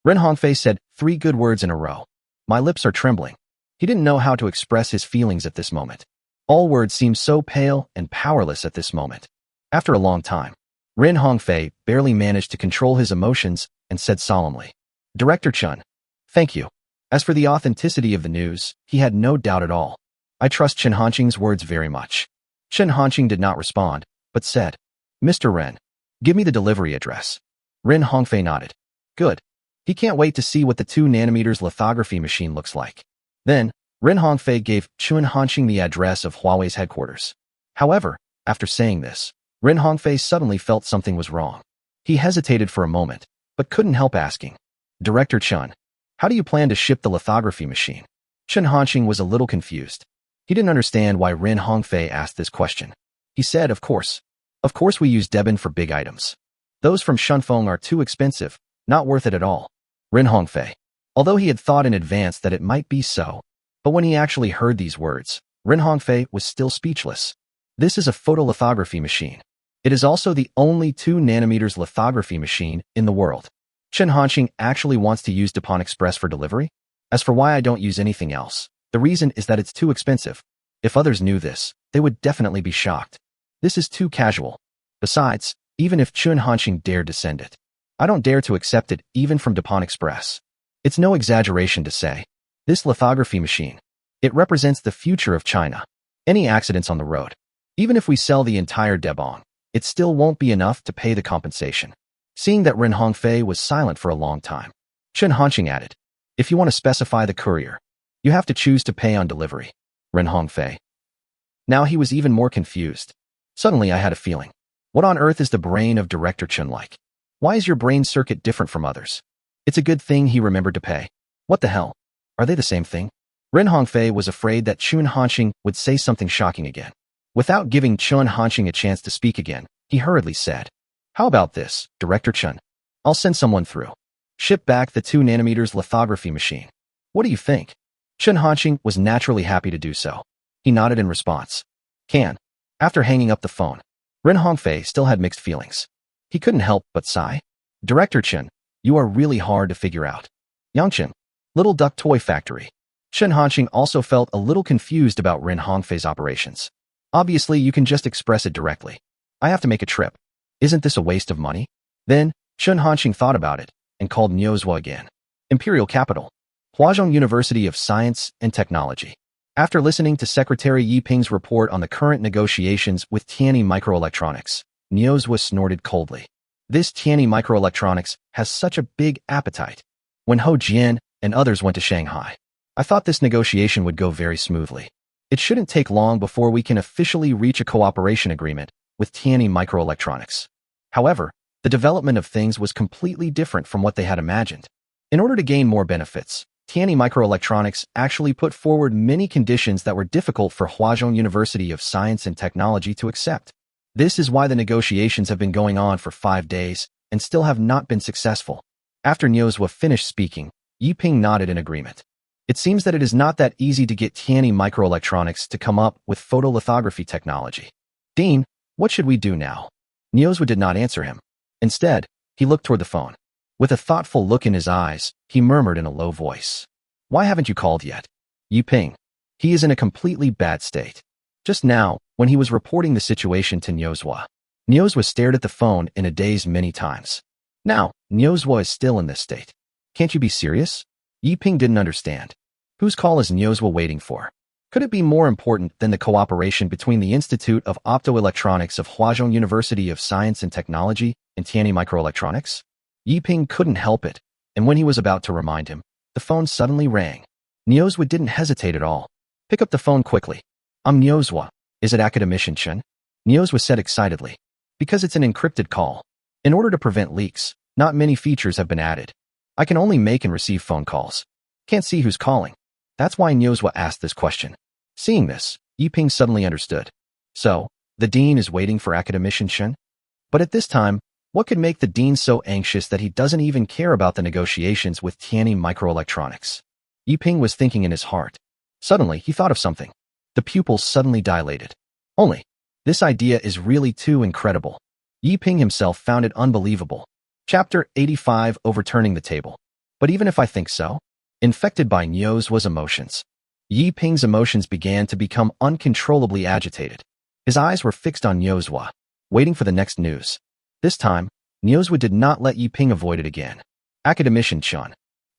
Ren Hongfei said 3 good words in a row. My lips are trembling. He didn't know how to express his feelings at this moment. All words seemed so pale and powerless at this moment. After a long time, Ren Hongfei barely managed to control his emotions and said solemnly, Director Chen, thank you. As for the authenticity of the news, he had no doubt at all. I trust Chen Hanqing's words very much. Chen Hanqing did not respond, but said, Mr. Ren, give me the delivery address. Ren Hongfei nodded. Good. He can't wait to see what the 2 nanometers lithography machine looks like. Then, Ren Hongfei gave Chen Hanqing the address of Huawei's headquarters. However, after saying this, Ren Hongfei suddenly felt something was wrong. He hesitated for a moment, but couldn't help asking, Director Chen, how do you plan to ship the lithography machine? Chen Hanqing was a little confused. He didn't understand why Ren Hongfei asked this question. He said, Of course we use Deben for big items. Those from Shunfeng are too expensive, Not worth it at all. Ren Hongfei. Although he had thought in advance that it might be so, but when he actually heard these words, Ren Hongfei was still speechless. This is a photolithography machine. It is also the only 2 nanometers lithography machine in the world. Chen Hanqing actually wants to use Dupont Express for delivery? As for why I don't use anything else, the reason is that it's too expensive. If others knew this, they would definitely be shocked. This is too casual. Besides, even if Chen Hanqing dared to send it, I don't dare to accept it even from Dupont Express. It's no exaggeration to say. This lithography machine, it represents the future of China. Any accidents on the road, even if we sell the entire Debong, it still won't be enough to pay the compensation. Seeing that Ren Hongfei was silent for a long time, Chen Hanqing added, if you want to specify the courier, you have to choose to pay on delivery. Ren Hongfei. Now he was even more confused. Suddenly I had a feeling. What on earth is the brain of Director Chen like? Why is your brain circuit different from others? It's a good thing he remembered to pay. What the hell? Are they the same thing? Ren Hongfei was afraid that Chen Hanqing would say something shocking again. Without giving Chen Hanqing a chance to speak again, he hurriedly said, how about this, Director Chen? I'll send someone through. Ship back the 2 nanometers lithography machine. What do you think? Chen Hanqing was naturally happy to do so. He nodded in response. Can. After hanging up the phone, Ren Hongfei still had mixed feelings. He couldn't help but sigh. Director Chen, you are really hard to figure out. Yangchen, Little Duck Toy Factory. Chen Hanqing also felt a little confused about Ren Hongfei's operations. Obviously, you can just express it directly. I have to make a trip. Isn't this a waste of money? Then, Chen Hanqing thought about it and called Niuzhua again. Imperial Capital. Huazhong University of Science and Technology. After listening to Secretary Yi Ping's report on the current negotiations with Tianyi Microelectronics, Niuzhua snorted coldly. This Tianyi Microelectronics has such a big appetite. When Hou Jian and others went to Shanghai, I thought this negotiation would go very smoothly. It shouldn't take long before we can officially reach a cooperation agreement with Tianyi Microelectronics. However, the development of things was completely different from what they had imagined. In order to gain more benefits, Tianyi Microelectronics actually put forward many conditions that were difficult for Huazhong University of Science and Technology to accept. This is why the negotiations have been going on for 5 days and still have not been successful. After Niuzhua finished speaking, Yi Ping nodded in agreement. It seems that it is not that easy to get Tianyi Microelectronics to come up with photolithography technology. Dean, what should we do now? Niuzhua did not answer him. Instead, he looked toward the phone. With a thoughtful look in his eyes, he murmured in a low voice. Why haven't you called yet? Yi Ping. He is in a completely bad state. Just now, when he was reporting the situation to Niuzhua stared at the phone in a daze many times. Now, Niuzhua is still in this state. Can't you be serious? Yi Ping didn't understand. Whose call is Niuzhua waiting for? Could it be more important than the cooperation between the Institute of Optoelectronics of Huazhong University of Science and Technology and Tianyi Microelectronics? Yi Ping couldn't help it, and when he was about to remind him, the phone suddenly rang. Niuzhua didn't hesitate at all. Pick up the phone quickly. I'm Niuzhua. Is it Academician Chen? Niuzhua said excitedly. Because it's an encrypted call. In order to prevent leaks, not many features have been added. I can only make and receive phone calls. Can't see who's calling. That's why Niuzhua asked this question. Seeing this, Yi Ping suddenly understood. So, the dean is waiting for Academician Chen? But at this time, what could make the dean so anxious that he doesn't even care about the negotiations with Tianyi Microelectronics? Yi Ping was thinking in his heart. Suddenly, he thought of something. The pupils suddenly dilated. Only, this idea is really too incredible. Yi Ping himself found it unbelievable. Chapter 85, Overturning the Table. But even if I think so, infected by Niuzhua's emotions, Yi Ping's emotions began to become uncontrollably agitated. His eyes were fixed on Niuzhua, waiting for the next news. This time, Niuzhua did not let Yi Ping avoid it again. Academician Chen.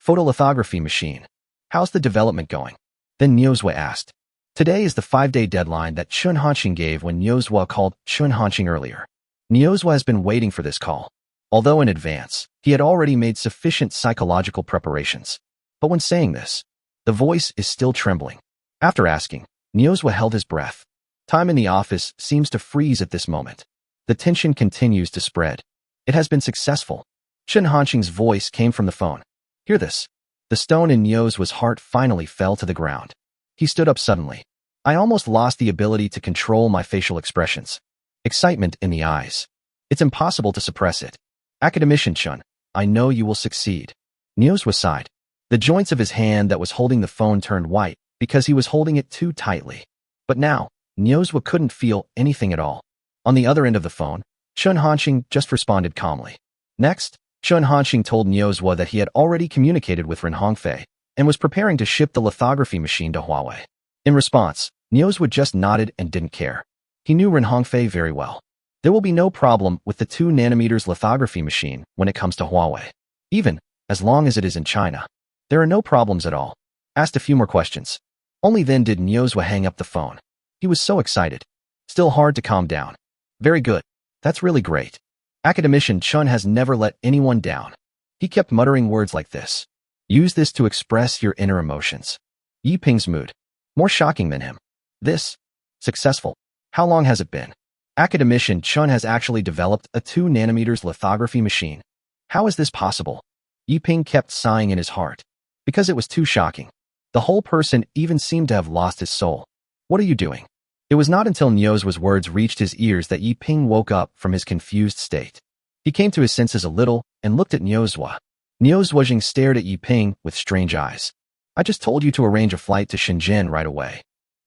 Photolithography machine. How's the development going? Then Niuzhua asked. Today is the 5-day deadline that Chen Hanqing gave when Niuzhua called Chen Hanqing earlier. Niuzhua has been waiting for this call. Although in advance, he had already made sufficient psychological preparations. But when saying this, the voice is still trembling. After asking, Niuzhua held his breath. Time in the office seems to freeze at this moment. The tension continues to spread. It has been successful. Chen Hanqing's voice came from the phone. Hear this. The stone in Niuzhua's heart finally fell to the ground. He stood up suddenly. I almost lost the ability to control my facial expressions. Excitement in the eyes. It's impossible to suppress it. Academician Chen, I know you will succeed. Niuzhwa sighed. The joints of his hand that was holding the phone turned white because he was holding it too tightly. But now, Niuzhwa couldn't feel anything at all. On the other end of the phone, Chun Hanxing just responded calmly. Next, Chun Hanxing told Niuzhwa that he had already communicated with Ren Hongfei and was preparing to ship the lithography machine to Huawei. In response, Niuzhwa just nodded and didn't care. He knew Ren Hongfei very well. There will be no problem with the 2nm lithography machine when it comes to Huawei. Even as long as it is in China, there are no problems at all. Asked a few more questions. Only then did Niuzhwa hang up the phone. He was so excited. Still hard to calm down. Very good. That's really great. Academician Chun has never let anyone down. He kept muttering words like this. Use this to express your inner emotions. Yiping's mood. More shocking than him. This. Successful. How long has it been? Academician Chun has actually developed a 2nm lithography machine. How is this possible? Yiping kept sighing in his heart. Because it was too shocking. The whole person even seemed to have lost his soul. What are you doing? It was not until Niuzhwa's words reached his ears that Yiping woke up from his confused state. He came to his senses a little and looked at Niuzhwa. Niuzhwa stared at Yiping with strange eyes. I just told you to arrange a flight to Shenzhen right away.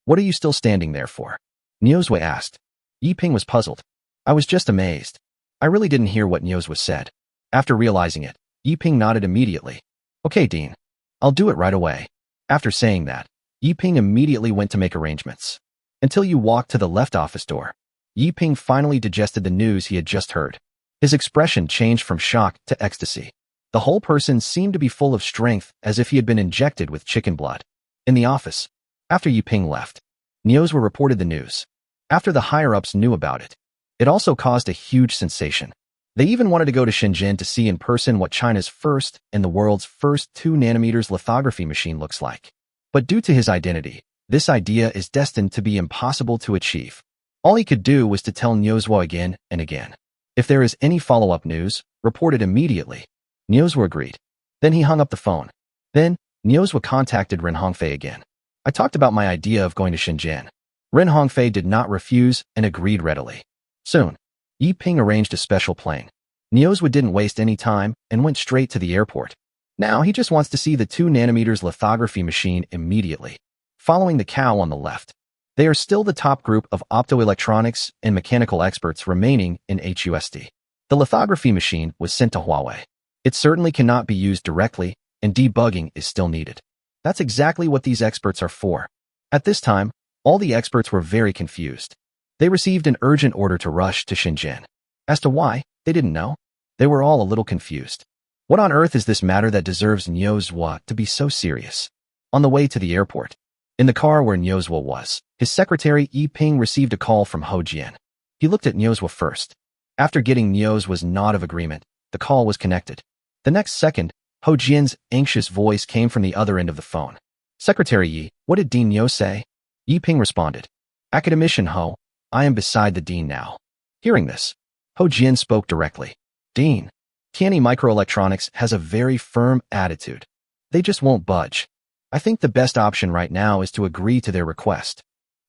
What are you still standing there for? Niuzhwa asked. Yiping was puzzled. I was just amazed. I really didn't hear what Niuzhwa said. After realizing it, Yiping nodded immediately. Okay, Dean. I'll do it right away. After saying that, Yiping immediately went to make arrangements. Until you walked to the left office door. Yiping finally digested the news he had just heard. His expression changed from shock to ecstasy. The whole person seemed to be full of strength as if he had been injected with chicken blood. In the office, after Yiping left, Niuzhwa reported the news. After the higher-ups knew about it, it also caused a huge sensation. They even wanted to go to Shenzhen to see in person what China's first and the world's first 2nm lithography machine looks like. But due to his identity, this idea is destined to be impossible to achieve. All he could do was to tell Niuzhwa again and again. If there is any follow-up news, report it immediately. Niuzhwa agreed. Then he hung up the phone. Then, Niuzhwa contacted Ren Hongfei again. I talked about my idea of going to Shenzhen. Ren Hongfei did not refuse and agreed readily. Soon, Yiping arranged a special plane. Niuzhwa didn't waste any time and went straight to the airport. Now he just wants to see the 2nm lithography machine immediately. Following the cow on the left. They are still the top group of optoelectronics and mechanical experts remaining in HUSD. The lithography machine was sent to Huawei. It certainly cannot be used directly, and debugging is still needed. That's exactly what these experts are for. At this time, all the experts were very confused. They received an urgent order to rush to Shenzhen. As to why, they didn't know. They were all a little confused. What on earth is this matter that deserves Niuzhwa to be so serious? On the way to the airport, in the car where Niuzhwa was, his secretary Yiping received a call from Ho Jian. He looked at Niuzhwa first. After getting Niuzhwa's nod of agreement, the call was connected. The next second, Ho Jian's anxious voice came from the other end of the phone. Secretary Yi, what did Dean Niu say? Yiping responded. Academician Ho, I am beside the dean now. Hearing this, Ho Jian spoke directly. Dean, Tianyi Microelectronics has a very firm attitude. They just won't budge. I think the best option right now is to agree to their request.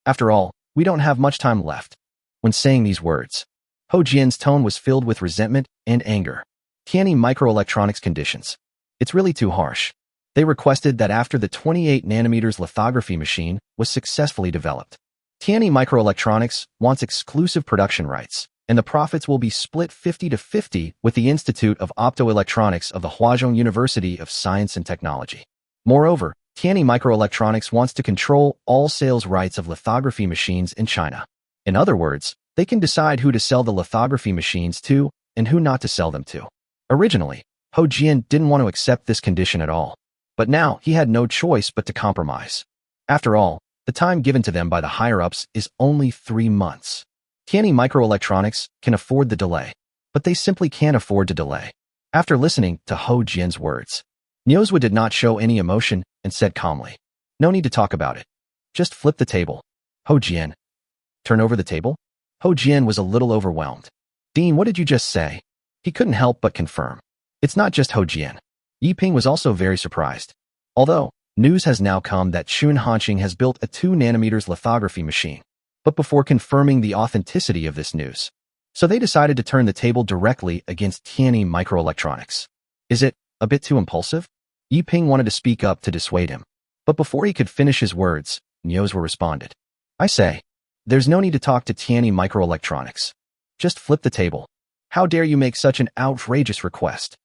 After all, we don't have much time left. When saying these words, Ho Jian's tone was filled with resentment and anger. Tianyi Microelectronics conditions. It's really too harsh. They requested that after the 28nm lithography machine was successfully developed, Tianyi Microelectronics wants exclusive production rights, and the profits will be split 50-50 with the Institute of Optoelectronics of the Huazhong University of Science and Technology. Moreover, Tianyi Microelectronics wants to control all sales rights of lithography machines in China. In other words, they can decide who to sell the lithography machines to and who not to sell them to. Originally, Ho Jian didn't want to accept this condition at all. But now he had no choice but to compromise. After all, the time given to them by the higher-ups is only 3 months. Tianyi Microelectronics can afford the delay, but they simply can't afford to delay. After listening to Ho Jian's words, Niuzhwa did not show any emotion and said calmly, no need to talk about it. Just flip the table. Ho Jian. Turn over the table? Ho Jian was a little overwhelmed. Dean, what did you just say? He couldn't help but confirm. It's not just Ho Jian. Yiping was also very surprised. Although, news has now come that Chun Hanxing has built a 2nm lithography machine. But before confirming the authenticity of this news, so they decided to turn the table directly against Tianyi Microelectronics. Is it a bit too impulsive? Yiping wanted to speak up to dissuade him. But before he could finish his words, Niuzhou responded. I say, there's no need to talk to Tianyi Microelectronics. Just flip the table. How dare you make such an outrageous request?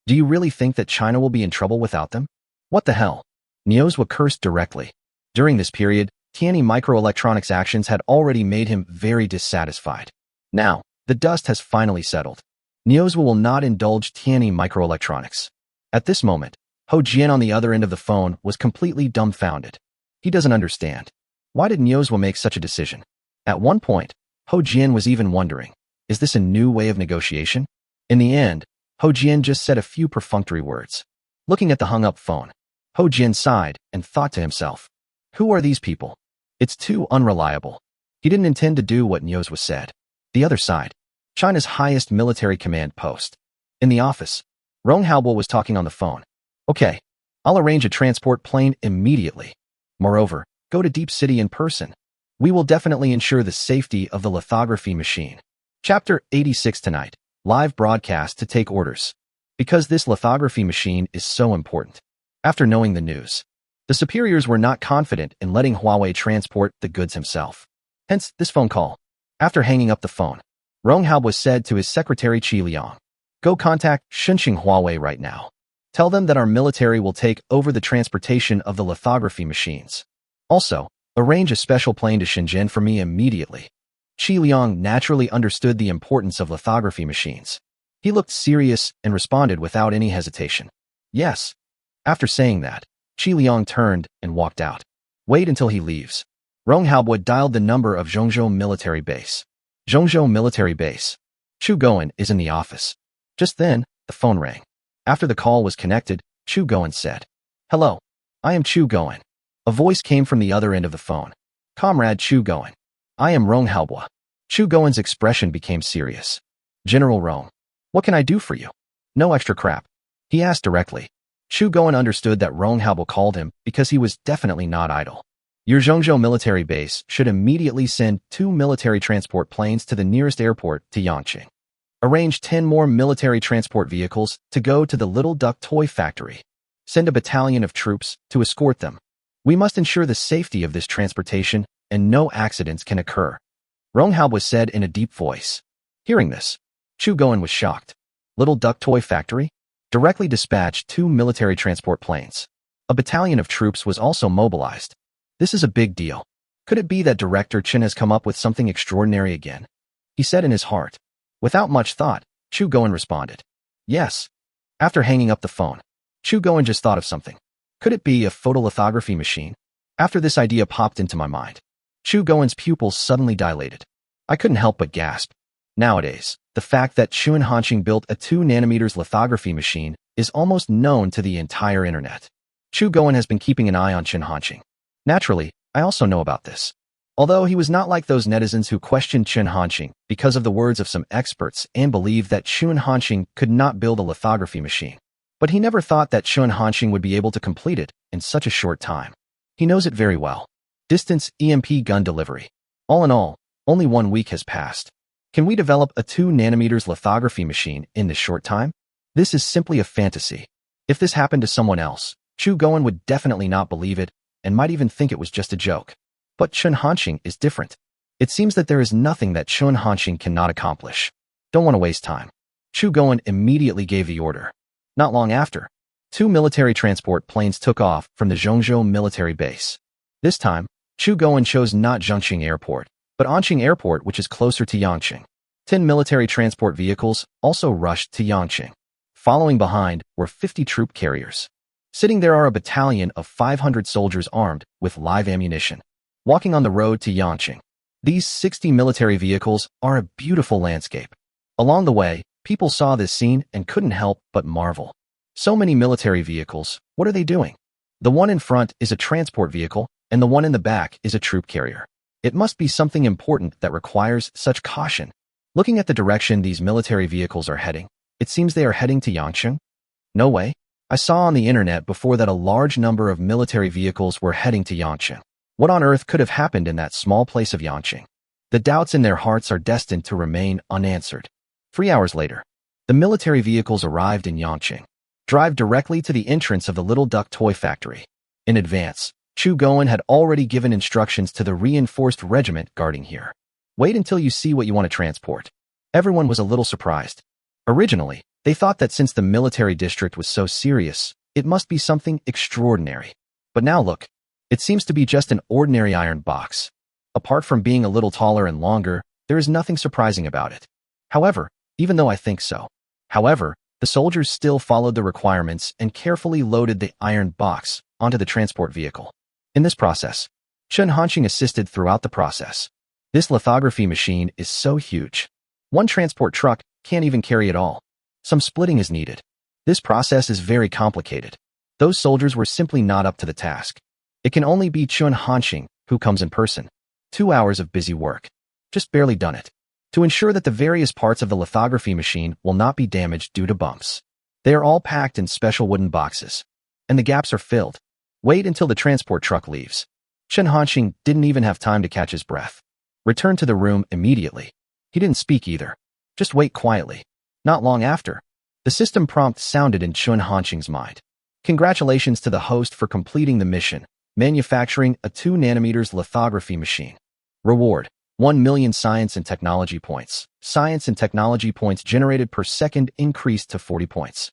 Do you really think that China will be in trouble without them? What the hell? Niuzhou cursed directly. During this period, Tianyi Microelectronics' actions had already made him very dissatisfied. Now, the dust has finally settled. Niuzhou will not indulge Tianyi Microelectronics. At this moment, Ho Jian on the other end of the phone was completely dumbfounded. He doesn't understand. Why did Niuzhou make such a decision? At one point, Ho Jian was even wondering, is this a new way of negotiation? In the end, Ho Jian just said a few perfunctory words. Looking at the hung-up phone, Ho Jian sighed and thought to himself, who are these people? It's too unreliable. He didn't intend to do what Niuzhou said. The other side, China's highest military command post. In the office, Rong Haobo was talking on the phone. Okay, I'll arrange a transport plane immediately. Moreover, go to Deep City in person. We will definitely ensure the safety of the lithography machine. Chapter 86 tonight, live broadcast to take orders. Because this lithography machine is so important. After knowing the news, the superiors were not confident in letting Huawei transport the goods himself. Hence, this phone call. After hanging up the phone, Rong Haobo said to his secretary Qi Liang, go contact Shunqing Huawei right now. Tell them that our military will take over the transportation of the lithography machines. Also, arrange a special plane to Shenzhen for me immediately. Qi Liang naturally understood the importance of lithography machines. He looked serious and responded without any hesitation. Yes. After saying that, Qi Liang turned and walked out. Wait until he leaves. Rong Haobo dialed the number of Zhongzhou Military Base. Zhongzhou Military Base. Chu Goen is in the office. Just then, the phone rang. After the call was connected, Chu Goen said, hello, I am Chu Goen. A voice came from the other end of the phone. Comrade Chu Goen. I am Rong Haobo. Chu Goen's expression became serious. General Rong, what can I do for you? No extra crap. He asked directly. Chu Goen understood that Rong Haobo called him because he was definitely not idle. Your Zhongzhou military base should immediately send 2 military transport planes to the nearest airport to Yangqing. Arrange 10 more military transport vehicles to go to the Little Duck Toy Factory. Send a battalion of troops to escort them. We must ensure the safety of this transportation and no accidents can occur. Rong Haobo said in a deep voice. Hearing this, Chu Goen was shocked. Little Duck Toy Factory? Directly dispatched 2 military transport planes. A battalion of troops was also mobilized. This is a big deal. Could it be that Director Chen has come up with something extraordinary again? He said in his heart. Without much thought, Chu Goen responded. Yes. After hanging up the phone, Chu Goen just thought of something. Could it be a photolithography machine? After this idea popped into my mind, Chu Goen's pupils suddenly dilated. I couldn't help but gasp. Nowadays, the fact that Chuan Hanqing built a 2 nanometers lithography machine is almost known to the entire internet. Chu Goen has been keeping an eye on Chuan Hanqing. Naturally, I also know about this. Although he was not like those netizens who questioned Chuan Hanqing because of the words of some experts and believed that Chuan Hanqing could not build a lithography machine. But he never thought that Chuan Hanqing would be able to complete it in such a short time. He knows it very well. Distance EMP gun delivery. All in all, only 1 week has passed. Can we develop a 2 nanometers lithography machine in this short time? This is simply a fantasy. If this happened to someone else, Chu Goen would definitely not believe it and might even think it was just a joke. But Chuan Hanqing is different. It seems that there is nothing that Chuan Hanqing cannot accomplish. Don't want to waste time. Chu Goen immediately gave the order. Not long after, 2 military transport planes took off from the Zhongzhou military base. This time, Chu Goen chose not Zhongqing Airport, but Anqing Airport, which is closer to Yangqing. 10 military transport vehicles also rushed to Yangqing. Following behind were 50 troop carriers. Sitting there are a battalion of 500 soldiers armed with live ammunition. Walking on the road to Yangqing. These 60 military vehicles are a beautiful landscape. Along the way, people saw this scene and couldn't help but marvel. So many military vehicles, what are they doing? The one in front is a transport vehicle, and the one in the back is a troop carrier. It must be something important that requires such caution. Looking at the direction these military vehicles are heading, it seems they are heading to Yangqing. No way. I saw on the internet before that a large number of military vehicles were heading to Yangqing. What on earth could have happened in that small place of Yangqing? The doubts in their hearts are destined to remain unanswered. 3 hours later, the military vehicles arrived in Yangqing. drive directly to the entrance of the Little Duck toy factory. In advance, Chu Goen had already given instructions to the reinforced regiment guarding here. Wait until you see what you want to transport. Everyone was a little surprised. Originally, they thought that since the military district was so serious, it must be something extraordinary. But now look, it seems to be just an ordinary iron box. Apart from being a little taller and longer, there is nothing surprising about it. However, even though I think so. However, the soldiers still followed the requirements and carefully loaded the iron box onto the transport vehicle. In this process, Chen Hanqing assisted throughout the process. This lithography machine is so huge. One transport truck can't even carry it all. Some splitting is needed. This process is very complicated. Those soldiers were simply not up to the task. It can only be Chen Hanqing who comes in person. 2 hours of busy work. Just barely done it. To ensure that the various parts of the lithography machine will not be damaged due to bumps. They are all packed in special wooden boxes. And the gaps are filled. Wait until the transport truck leaves. Chen Hanqing didn't even have time to catch his breath. Returned to the room immediately. He didn't speak either. Just wait quietly. Not long after, the system prompt sounded in Chen Hanqing's mind. Congratulations to the host for completing the mission, manufacturing a 2 nanometers lithography machine. Reward, 1 million science and technology points. Science and technology points generated per second increased to 40 points.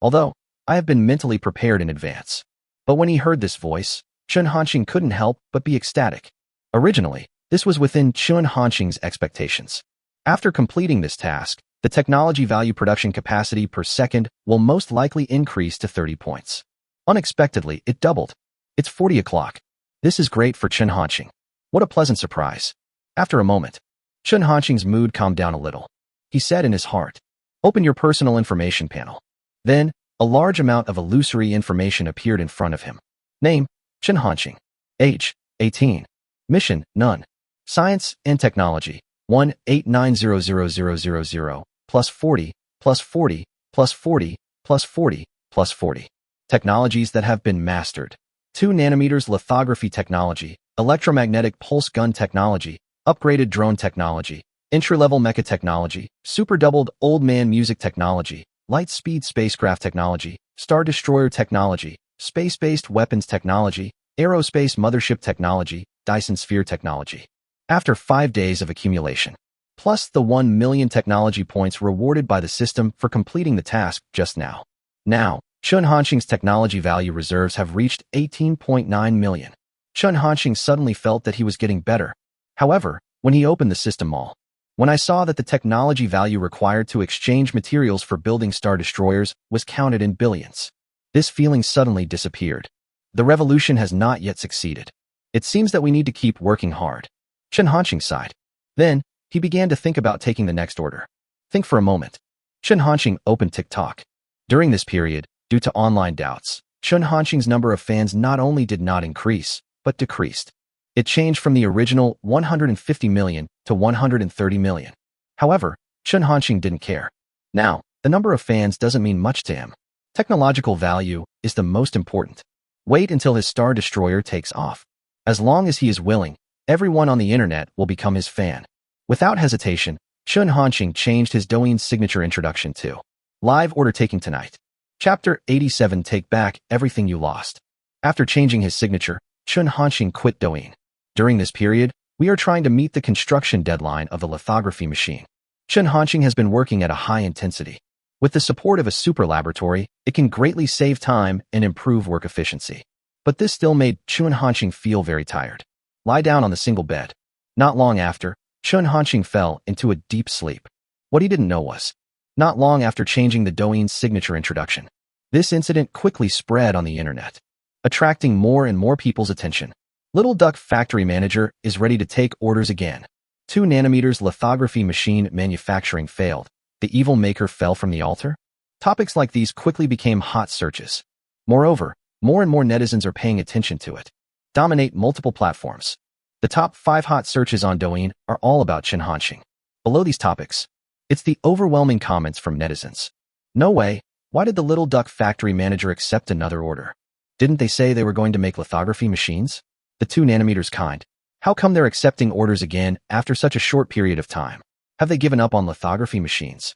Although, I have been mentally prepared in advance. But when he heard this voice, Chen Hanqing couldn't help but be ecstatic. Originally, this was within Chen Hanqing's expectations. After completing this task, the technology value production capacity per second will most likely increase to 30 points. Unexpectedly, it doubled. It's 40 o'clock. This is great for Chen Hanqing. What a pleasant surprise. After a moment, Chen Hanqing's mood calmed down a little. He said in his heart, "Open your personal information panel." Then, a large amount of illusory information appeared in front of him. Name, Chen Hanqing. Age, 18. Mission, none. Science and technology, 1890000 plus 40, plus 40, plus 40, plus 40, plus 40. Technologies that have been mastered. 2 nanometers lithography technology, electromagnetic pulse gun technology, upgraded drone technology, entry-level mecha technology, super doubled old man music technology, light-speed spacecraft technology, Star Destroyer technology, space-based weapons technology, aerospace mothership technology, Dyson Sphere technology. After 5 days of accumulation, plus the 1 million technology points rewarded by the system for completing the task just now. Now, Chen Hanqing's technology value reserves have reached 18.9 million. Chen Hanqing suddenly felt that he was getting better. However, when he opened the system mall, when I saw that the technology value required to exchange materials for building Star Destroyers was counted in billions, this feeling suddenly disappeared. The revolution has not yet succeeded. It seems that we need to keep working hard. Chen Hanqing sighed. Then, he began to think about taking the next order. Think for a moment. Chen Hanqing opened TikTok. During this period, due to online doubts, Chen Hanqing's number of fans not only did not increase, but decreased. It changed from the original 150 million to 130 million. However, Chen Hanqing didn't care. Now, the number of fans doesn't mean much to him. Technological value is the most important. Wait until his Star Destroyer takes off. As long as he is willing, everyone on the internet will become his fan. Without hesitation, Chen Hanqing changed his Douyin signature introduction to live order taking tonight. Chapter 87 Take Back Everything You Lost. After changing his signature, Chen Hanqing quit Douyin. During this period, we are trying to meet the construction deadline of the lithography machine. Chen Hanqing has been working at a high intensity. With the support of a super laboratory, it can greatly save time and improve work efficiency. But this still made Chen Hanqing feel very tired. Lie down on the single bed. Not long after, Chen Hanqing fell into a deep sleep. What he didn't know was, not long after changing the Douyin signature introduction, this incident quickly spread on the internet, attracting more and more people's attention. Little Duck factory manager is ready to take orders again. 2 nanometers lithography machine manufacturing failed. The evil maker fell from the altar? Topics like these quickly became hot searches. Moreover, more and more netizens are paying attention to it. Dominate multiple platforms. The top 5 hot searches on Douyin are all about Chen Hanqing. Below these topics, it's the overwhelming comments from netizens. No way, why did the Little Duck factory manager accept another order? Didn't they say they were going to make lithography machines? The 2 nanometers kind. How come they're accepting orders again after such a short period of time? Have they given up on lithography machines?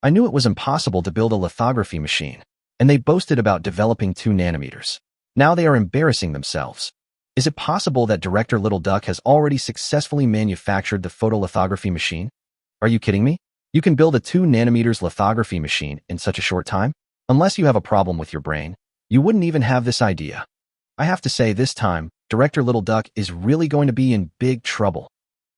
I knew it was impossible to build a lithography machine. and they boasted about developing 2 nanometers. Now they are embarrassing themselves. Is it possible that Director Little Duck has already successfully manufactured the photolithography machine? Are you kidding me? You can build a 2 nanometers lithography machine in such a short time? Unless you have a problem with your brain, you wouldn't even have this idea. I have to say, this time, Director Little Duck is really going to be in big trouble.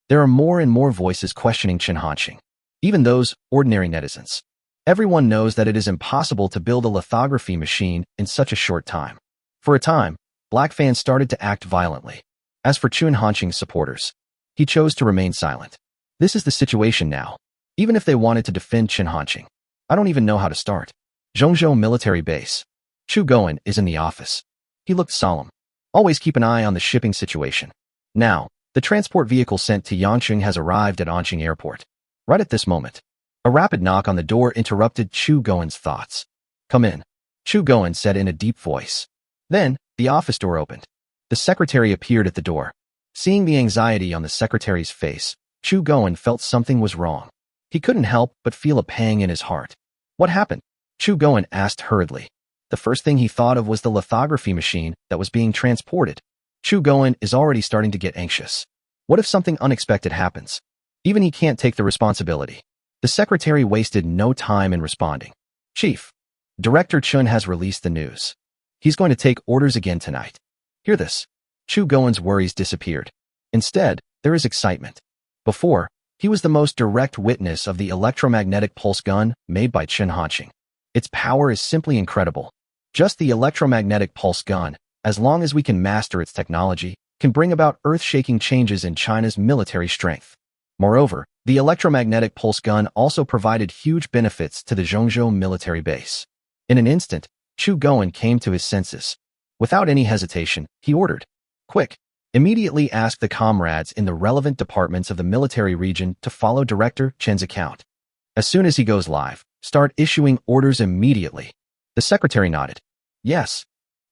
There are more and more voices questioning Chen Hanqing, even those ordinary netizens. Everyone knows that it is impossible to build a lithography machine in such a short time. For a time, Black fans started to act violently. As for Chen Hanqing's supporters, he chose to remain silent. This is the situation now. Even if they wanted to defend Chen Hanqing, I don't even know how to start. Zhongzhou military base. Chu Goen is in the office. He looked solemn. Always keep an eye on the shipping situation. Now, the transport vehicle sent to Yangqing has arrived at Anqing Airport. Right at this moment, a rapid knock on the door interrupted Chu Goen's thoughts. Come in, Chu Goen said in a deep voice. Then, the office door opened. The secretary appeared at the door. Seeing the anxiety on the secretary's face, Chu Goen felt something was wrong. He couldn't help but feel a pang in his heart. What happened? Chu Goen asked hurriedly. The first thing he thought of was the lithography machine that was being transported. Chu Goen is already starting to get anxious. What if something unexpected happens? Even he can't take the responsibility. The secretary wasted no time in responding. Chief, Director Chen has released the news. He's going to take orders again tonight. Hear this. Chu Goen's worries disappeared. Instead, there is excitement. Before, he was the most direct witness of the electromagnetic pulse gun made by Chen Hanqing. Its power is simply incredible. Just the electromagnetic pulse gun, as long as we can master its technology, can bring about earth-shaking changes in China's military strength. Moreover, the electromagnetic pulse gun also provided huge benefits to the Zhongzhou military base. In an instant, Chu Goen came to his senses. Without any hesitation, he ordered, "Quick! Immediately ask the comrades in the relevant departments of the military region to follow Director Chen's account. As soon as he goes live, start issuing orders immediately." The secretary nodded. Yes.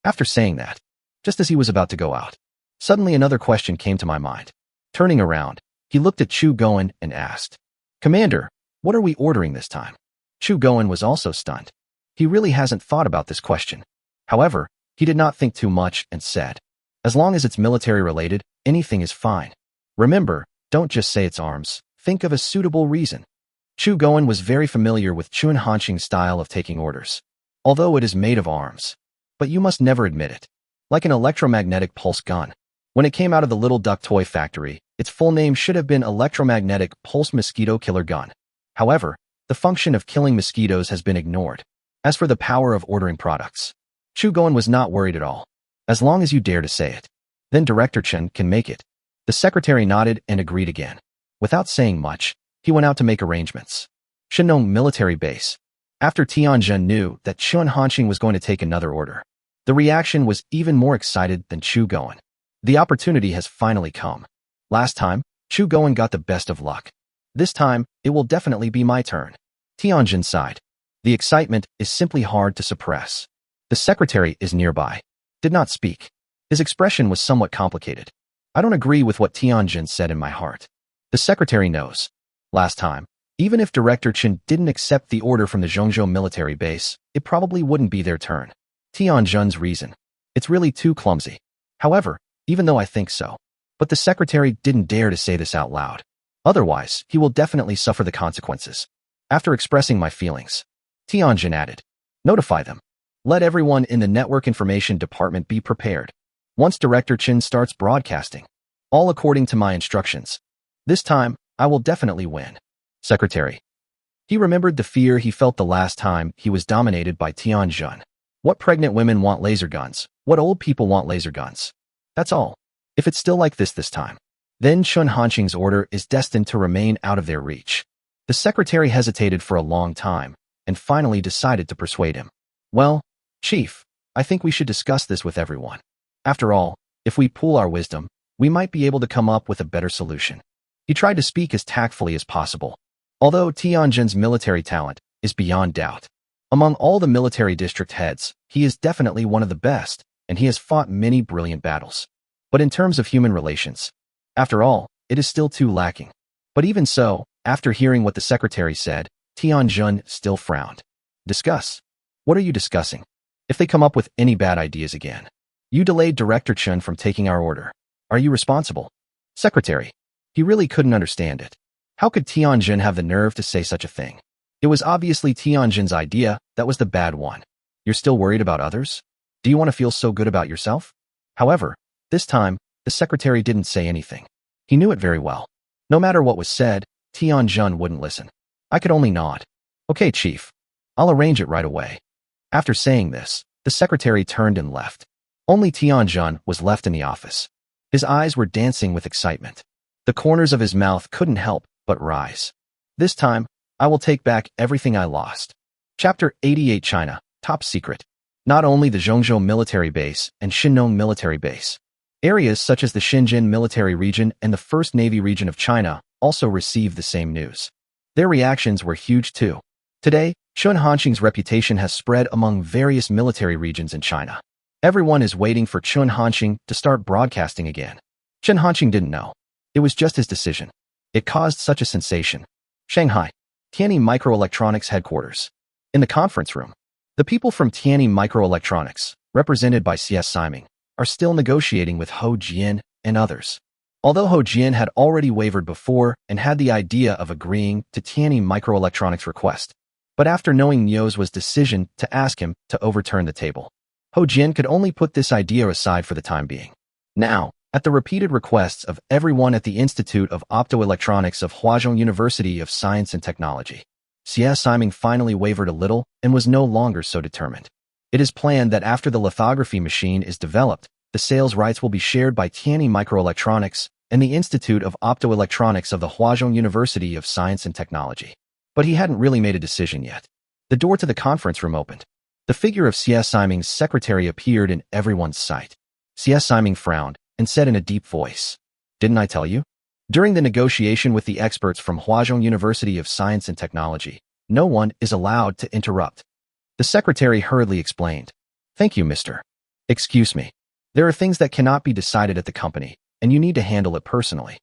After saying that, just as he was about to go out, suddenly another question came to my mind. Turning around, he looked at Chu Goen and asked, "Commander, what are we ordering this time?" Chu Goen was also stunned. He really hasn't thought about this question. However, he did not think too much and said, "As long as it's military related, anything is fine. Remember, don't just say it's arms, think of a suitable reason." Chu Goen was very familiar with Chen Hanqing's style of taking orders. Although it is made of arms. But you must never admit it. Like an electromagnetic pulse gun. When it came out of the Little Duck toy factory, its full name should have been Electromagnetic Pulse Mosquito Killer Gun. However, the function of killing mosquitoes has been ignored. As for the power of ordering products, Chu Goen was not worried at all. As long as you dare to say it, then Director Chen can make it. The secretary nodded and agreed again. Without saying much, he went out to make arrangements. Shenong military base. After Tianjin knew that Chen Hanqing was going to take another order, the reaction was even more excited than Chu Goen. The opportunity has finally come. Last time, Chu Goen got the best of luck. This time, it will definitely be my turn. Tianjin sighed. The excitement is simply hard to suppress. The secretary is nearby. Did not speak. His expression was somewhat complicated. I don't agree with what Tianjin said in my heart. The secretary knows. Last time, even if Director Chen didn't accept the order from the Zhongzhou military base, it probably wouldn't be their turn. Tianjin's reason. It's really too clumsy. However, even though I think so, but the secretary didn't dare to say this out loud. Otherwise, he will definitely suffer the consequences. After expressing my feelings, Tianjin added, "Notify them. Let everyone in the Network Information Department be prepared. Once Director Chen starts broadcasting, all according to my instructions. This time, I will definitely win." Secretary. He remembered the fear he felt the last time he was dominated by Tianjin. What pregnant women want laser guns? What old people want laser guns? That's all. If it's still like this time, then Chen Hanqing's order is destined to remain out of their reach. The secretary hesitated for a long time and finally decided to persuade him. Well, Chief, I think we should discuss this with everyone. After all, if we pool our wisdom, we might be able to come up with a better solution. He tried to speak as tactfully as possible. Although Tianjin's military talent is beyond doubt. Among all the military district heads, he is definitely one of the best, and he has fought many brilliant battles. But in terms of human relations, after all, it is still too lacking. But even so, after hearing what the secretary said, Tianjin still frowned. Discuss. What are you discussing? If they come up with any bad ideas again. You delayed Director Chun from taking our order. Are you responsible? Secretary. He really couldn't understand it. How could Tianjin have the nerve to say such a thing? It was obviously Tianjin's idea that was the bad one. You're still worried about others? Do you want to feel so good about yourself? However, this time, the secretary didn't say anything. He knew it very well. No matter what was said, Tianjin wouldn't listen. I could only nod. Okay, Chief. I'll arrange it right away. After saying this, the secretary turned and left. Only Tianjin was left in the office. His eyes were dancing with excitement. The corners of his mouth couldn't help but rise. This time, I will take back everything I lost. Chapter 88 China, Top Secret. Not only the Zhongzhou military base and Shinnong military base. Areas such as the Xinjiang military region and the 1st Navy region of China also received the same news. Their reactions were huge too. Today, Chun Hanqing's reputation has spread among various military regions in China. Everyone is waiting for Chun Hanqing to start broadcasting again. Chun Hanqing didn't know. It was just his decision. It caused such a sensation. Shanghai, Tianyi Microelectronics headquarters. In the conference room, the people from Tianyi Microelectronics, represented by CS Siming, are still negotiating with Ho Jian and others. Although Ho Jian had already wavered before and had the idea of agreeing to Tianyi Microelectronics' request, but after knowing Niu's decision to ask him to overturn the table, Ho Jian could only put this idea aside for the time being. Now, at the repeated requests of everyone at the Institute of Optoelectronics of Huazhong University of Science and Technology, CS Siming finally wavered a little and was no longer so determined. It is planned that after the lithography machine is developed, the sales rights will be shared by Tianyi Microelectronics and the Institute of Optoelectronics of the Huazhong University of Science and Technology. But he hadn't really made a decision yet. The door to the conference room opened. The figure of CS Siming's secretary appeared in everyone's sight. CS Siming frowned and said in a deep voice, "Didn't I tell you?" During the negotiation with the experts from Huazhong University of Science and Technology, no one is allowed to interrupt. The secretary hurriedly explained, "Thank you, Mr. Excuse me. There are things that cannot be decided at the company, and you need to handle it personally."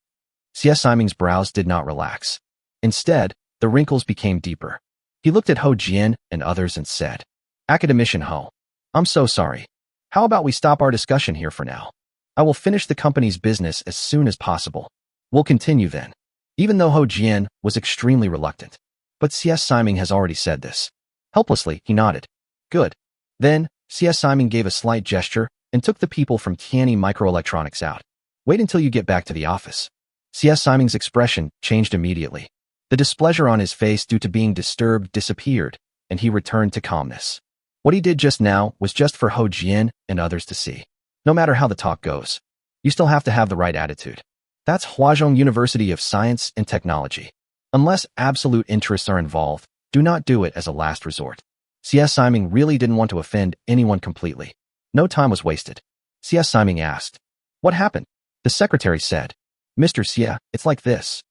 CS Siming's brows did not relax. Instead, the wrinkles became deeper. He looked at Ho Jian and others and said, "Academician Ho, I'm so sorry. How about we stop our discussion here for now? I will finish the company's business as soon as possible. We'll continue then." Even though Ho Jian was extremely reluctant. But CS Siming has already said this. Helplessly, he nodded. Good. Then, CS Siming gave a slight gesture and took the people from Tianyi Microelectronics out. Wait until you get back to the office. CS Siming's expression changed immediately. The displeasure on his face due to being disturbed disappeared, and he returned to calmness. What he did just now was just for Ho Jian and others to see. No matter how the talk goes, you still have to have the right attitude. That's Huazhong University of Science and Technology. Unless absolute interests are involved, do not do it as a last resort. CS Siming really didn't want to offend anyone completely. No time was wasted. CS Siming asked, "What happened?" The secretary said, "Mr. Xie, it's like this."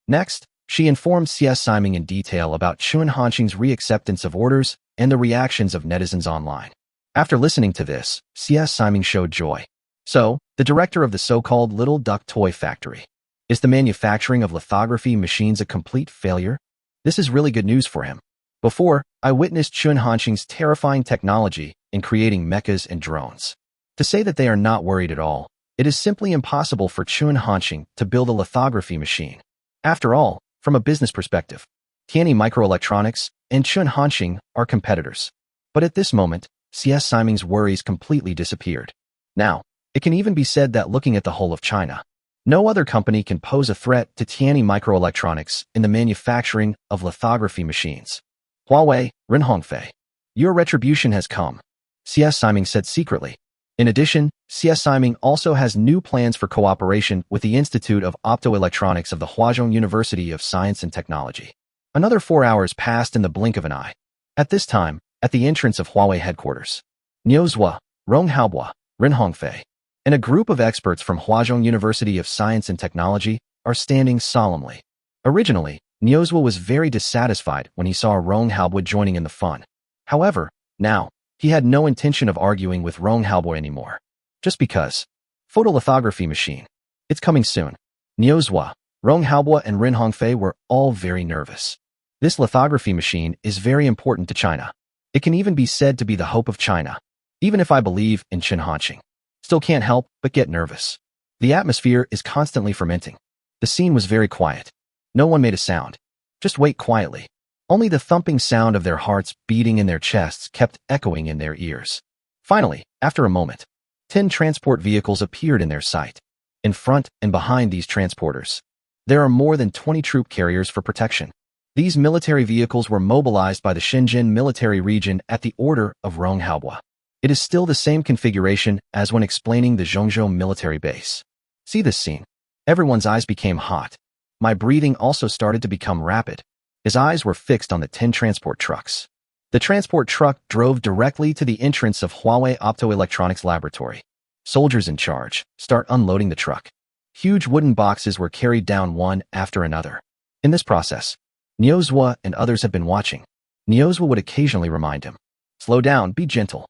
Next, she informed CS Siming in detail about Chun Hanqing's reacceptance of orders and the reactions of netizens online. After listening to this, CS Siming showed joy. So, the director of the so-called Little Duck Toy Factory. Is the manufacturing of lithography machines a complete failure? This is really good news for him. Before, I witnessed Chun Hanqing's terrifying technology in creating mechas and drones. To say that they are not worried at all, it is simply impossible for Chun Hanqing to build a lithography machine. After all, from a business perspective, Tianyi Microelectronics and Chun Hanqing are competitors. But at this moment, CS Siming's worries completely disappeared. Now, it can even be said that looking at the whole of China, no other company can pose a threat to Tianyi Microelectronics in the manufacturing of lithography machines. Huawei, Ren Hongfei, your retribution has come, CS Siming said secretly. In addition, CS Siming also has new plans for cooperation with the Institute of Optoelectronics of the Huazhong University of Science and Technology. Another 4 hours passed in the blink of an eye. At this time, at the entrance of Huawei headquarters, Niu Zhuo, Rong Haobo, Ren Hongfei, and a group of experts from Huazhong University of Science and Technology are standing solemnly. Originally, Niu Zhuo was very dissatisfied when he saw Rong Haobo joining in the fun. However, now, he had no intention of arguing with Rong Haobo anymore. Just because. Photolithography machine. It's coming soon. Niu Zhuo, Rong Haobo, and Ren Hongfei were all very nervous. This lithography machine is very important to China. It can even be said to be the hope of China. Even if I believe in Chen Hanqing, still can't help but get nervous. The atmosphere is constantly fermenting. The scene was very quiet. No one made a sound. Just wait quietly. Only the thumping sound of their hearts beating in their chests kept echoing in their ears. Finally, after a moment, 10 transport vehicles appeared in their sight. In front and behind these transporters, there are more than 20 troop carriers for protection. These military vehicles were mobilized by the Shenzhen military region at the order of Rong Haobua. It is still the same configuration as when explaining the Zhongzhou military base. See this scene? Everyone's eyes became hot. My breathing also started to become rapid. His eyes were fixed on the 10 transport trucks. The transport truck drove directly to the entrance of Huawei Optoelectronics Laboratory. Soldiers in charge start unloading the truck. Huge wooden boxes were carried down one after another. In this process, Niuzhua and others have been watching. Niuzhua would occasionally remind him, "Slow down, be gentle.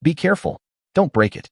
Be careful, don't break it.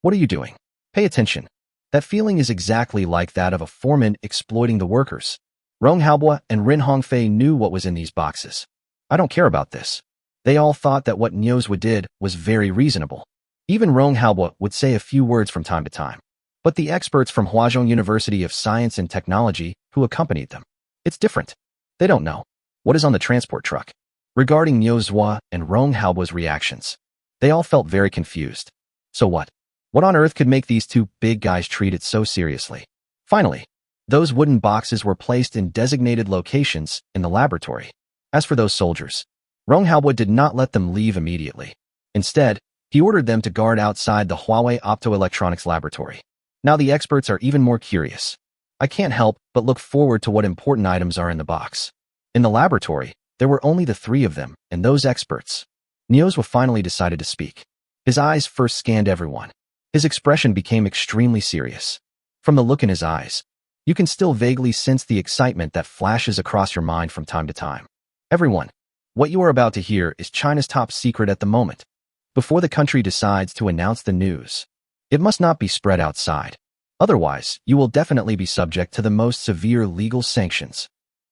What are you doing? Pay attention." That feeling is exactly like that of a foreman exploiting the workers. Rong Haobua and Rin Hongfei knew what was in these boxes. I don't care about this. They all thought that what Niuzhua did was very reasonable. Even Rong Haobua would say a few words from time to time. But the experts from Huazhong University of Science and Technology who accompanied them, it's different. They don't know what is on the transport truck. Regarding Niuzhua and Rong Haobua's reactions, they all felt very confused. So what? What on earth could make these two big guys treat it so seriously? Finally, those wooden boxes were placed in designated locations in the laboratory. As for those soldiers, Rong Haobua did not let them leave immediately. Instead, he ordered them to guard outside the Huawei Optoelectronics Laboratory. Now the experts are even more curious. I can't help but look forward to what important items are in the box. In the laboratory, there were only the three of them and those experts. Niuzhua finally decided to speak. His eyes first scanned everyone. His expression became extremely serious. From the look in his eyes, you can still vaguely sense the excitement that flashes across your mind from time to time. Everyone, what you are about to hear is China's top secret at the moment. Before the country decides to announce the news, it must not be spread outside. Otherwise, you will definitely be subject to the most severe legal sanctions.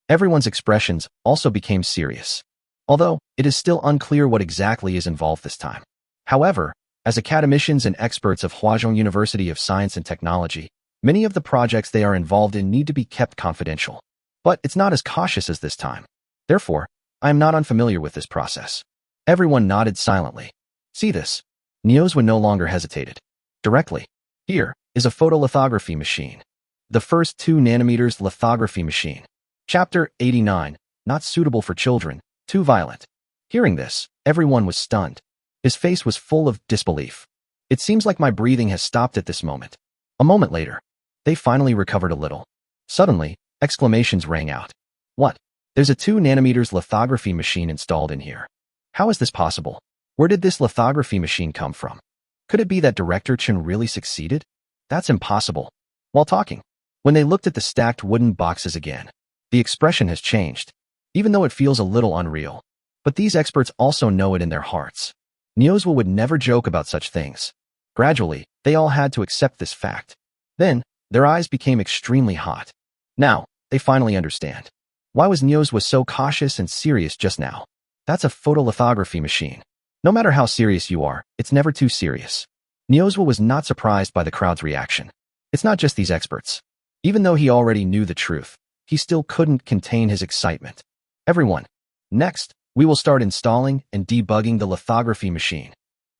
Everyone's expressions also became serious, although it is still unclear what exactly is involved this time. However, as academicians and experts of Huazhong University of Science and Technology, many of the projects they are involved in need to be kept confidential. But it's not as cautious as this time. Therefore, I am not unfamiliar with this process. Everyone nodded silently. See this? Niuzhua no longer hesitated. Directly. Here is a photolithography machine. The first 2 nanometers lithography machine. Chapter 89. Not suitable for children. Too violent. Hearing this, everyone was stunned. His face was full of disbelief. It seems like my breathing has stopped at this moment. A moment later, they finally recovered a little. Suddenly, exclamations rang out. What? There's a 2 nanometers lithography machine installed in here. How is this possible? Where did this lithography machine come from? Could it be that Director Chen really succeeded? That's impossible. While talking, when they looked at the stacked wooden boxes again, the expression has changed, even though it feels a little unreal. But these experts also know it in their hearts. Niuzhua would never joke about such things. Gradually, they all had to accept this fact. Then, their eyes became extremely hot. Now, they finally understand. Why was Niuzhua so cautious and serious just now? That's a photolithography machine. No matter how serious you are, it's never too serious. Niuzhua was not surprised by the crowd's reaction. It's not just these experts. Even though he already knew the truth, he still couldn't contain his excitement. Everyone, next, we will start installing and debugging the lithography machine.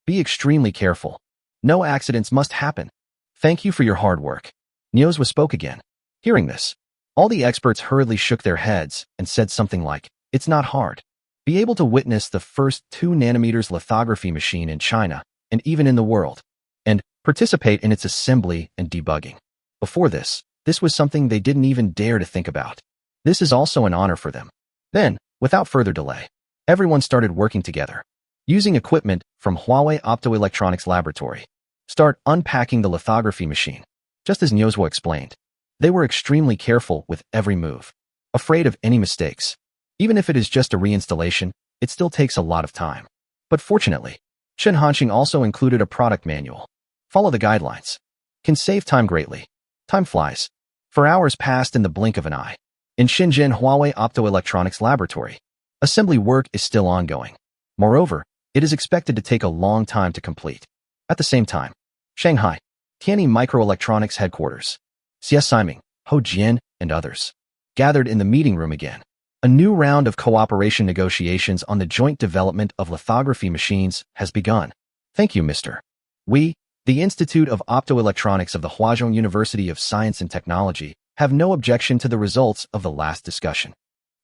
Be extremely careful. No accidents must happen. Thank you for your hard work. Niuzhua spoke again. Hearing this, all the experts hurriedly shook their heads and said something like, "It's not hard." Be able to witness the first 2 nanometers lithography machine in China, and even in the world, and participate in its assembly and debugging. Before this was something they didn't even dare to think about. This is also an honor for them. Then, without further delay, everyone started working together. Using equipment from Huawei Optoelectronics Laboratory, start unpacking the lithography machine. Just as Niuzhua explained, they were extremely careful with every move, afraid of any mistakes. Even if it is just a reinstallation, it still takes a lot of time. But fortunately, Chen Hanqing also included a product manual. Follow the guidelines. Can save time greatly. Time flies. For hours passed in the blink of an eye. In Shenzhen Huawei Optoelectronics Laboratory, assembly work is still ongoing. Moreover, It is expected to take a long time to complete. At the same time, Shanghai, Tianyi Microelectronics headquarters, CS Siming, Ho Jian, and others gathered in the meeting room again. A new round of cooperation negotiations on the joint development of lithography machines has begun. Thank you, Mr. We, the Institute of Optoelectronics of the Huazhong University of Science and Technology, have no objection to the results of the last discussion.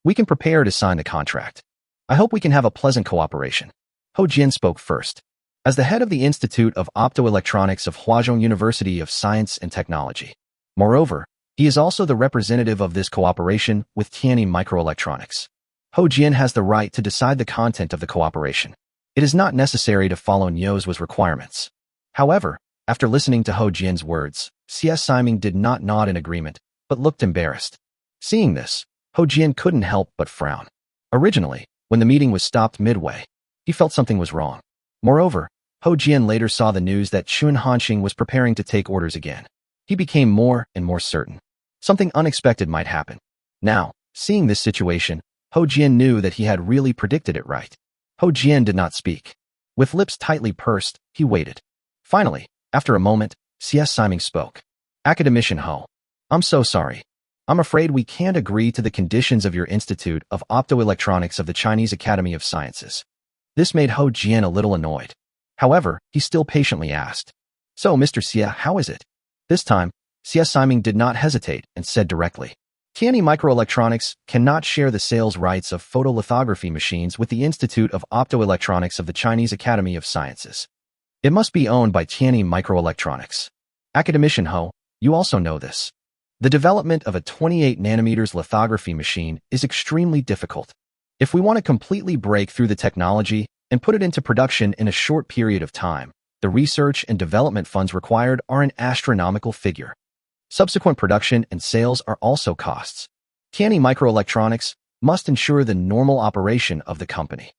We can prepare to sign the contract. I hope we can have a pleasant cooperation. Ho Jian spoke first. As the head of the Institute of Optoelectronics of Huazhong University of Science and Technology. Moreover, he is also the representative of this cooperation with Tianyi Microelectronics. Ho Jian has the right to decide the content of the cooperation. It is not necessary to follow Niu's requirements. However, after listening to Ho Jian's words, CS Siming did not nod in agreement, but looked embarrassed. Seeing this, Ho Jian couldn't help but frown. Originally, when the meeting was stopped midway, he felt something was wrong. Moreover, Ho Jian later saw the news that Chun Hanxing was preparing to take orders again. He became more and more certain. Something unexpected might happen. Now, seeing this situation, Ho Jian knew that he had really predicted it right. Ho Jian did not speak. With lips tightly pursed, he waited. Finally, after a moment, CS Siming spoke. Academician Ho. I'm so sorry. I'm afraid we can't agree to the conditions of your Institute of Optoelectronics of the Chinese Academy of Sciences. This made Ho Jian a little annoyed. However, he still patiently asked. So, Mr. Xie, how is it? This time, CS Siming did not hesitate and said directly. Tianyi Microelectronics cannot share the sales rights of photolithography machines with the Institute of Optoelectronics of the Chinese Academy of Sciences. It must be owned by Tianyi Microelectronics. Academician Ho, you also know this. The development of a 28 nanometers lithography machine is extremely difficult. If we want to completely break through the technology and put it into production in a short period of time, the research and development funds required are an astronomical figure. Subsequent production and sales are also costs. Tianyi Microelectronics must ensure the normal operation of the company.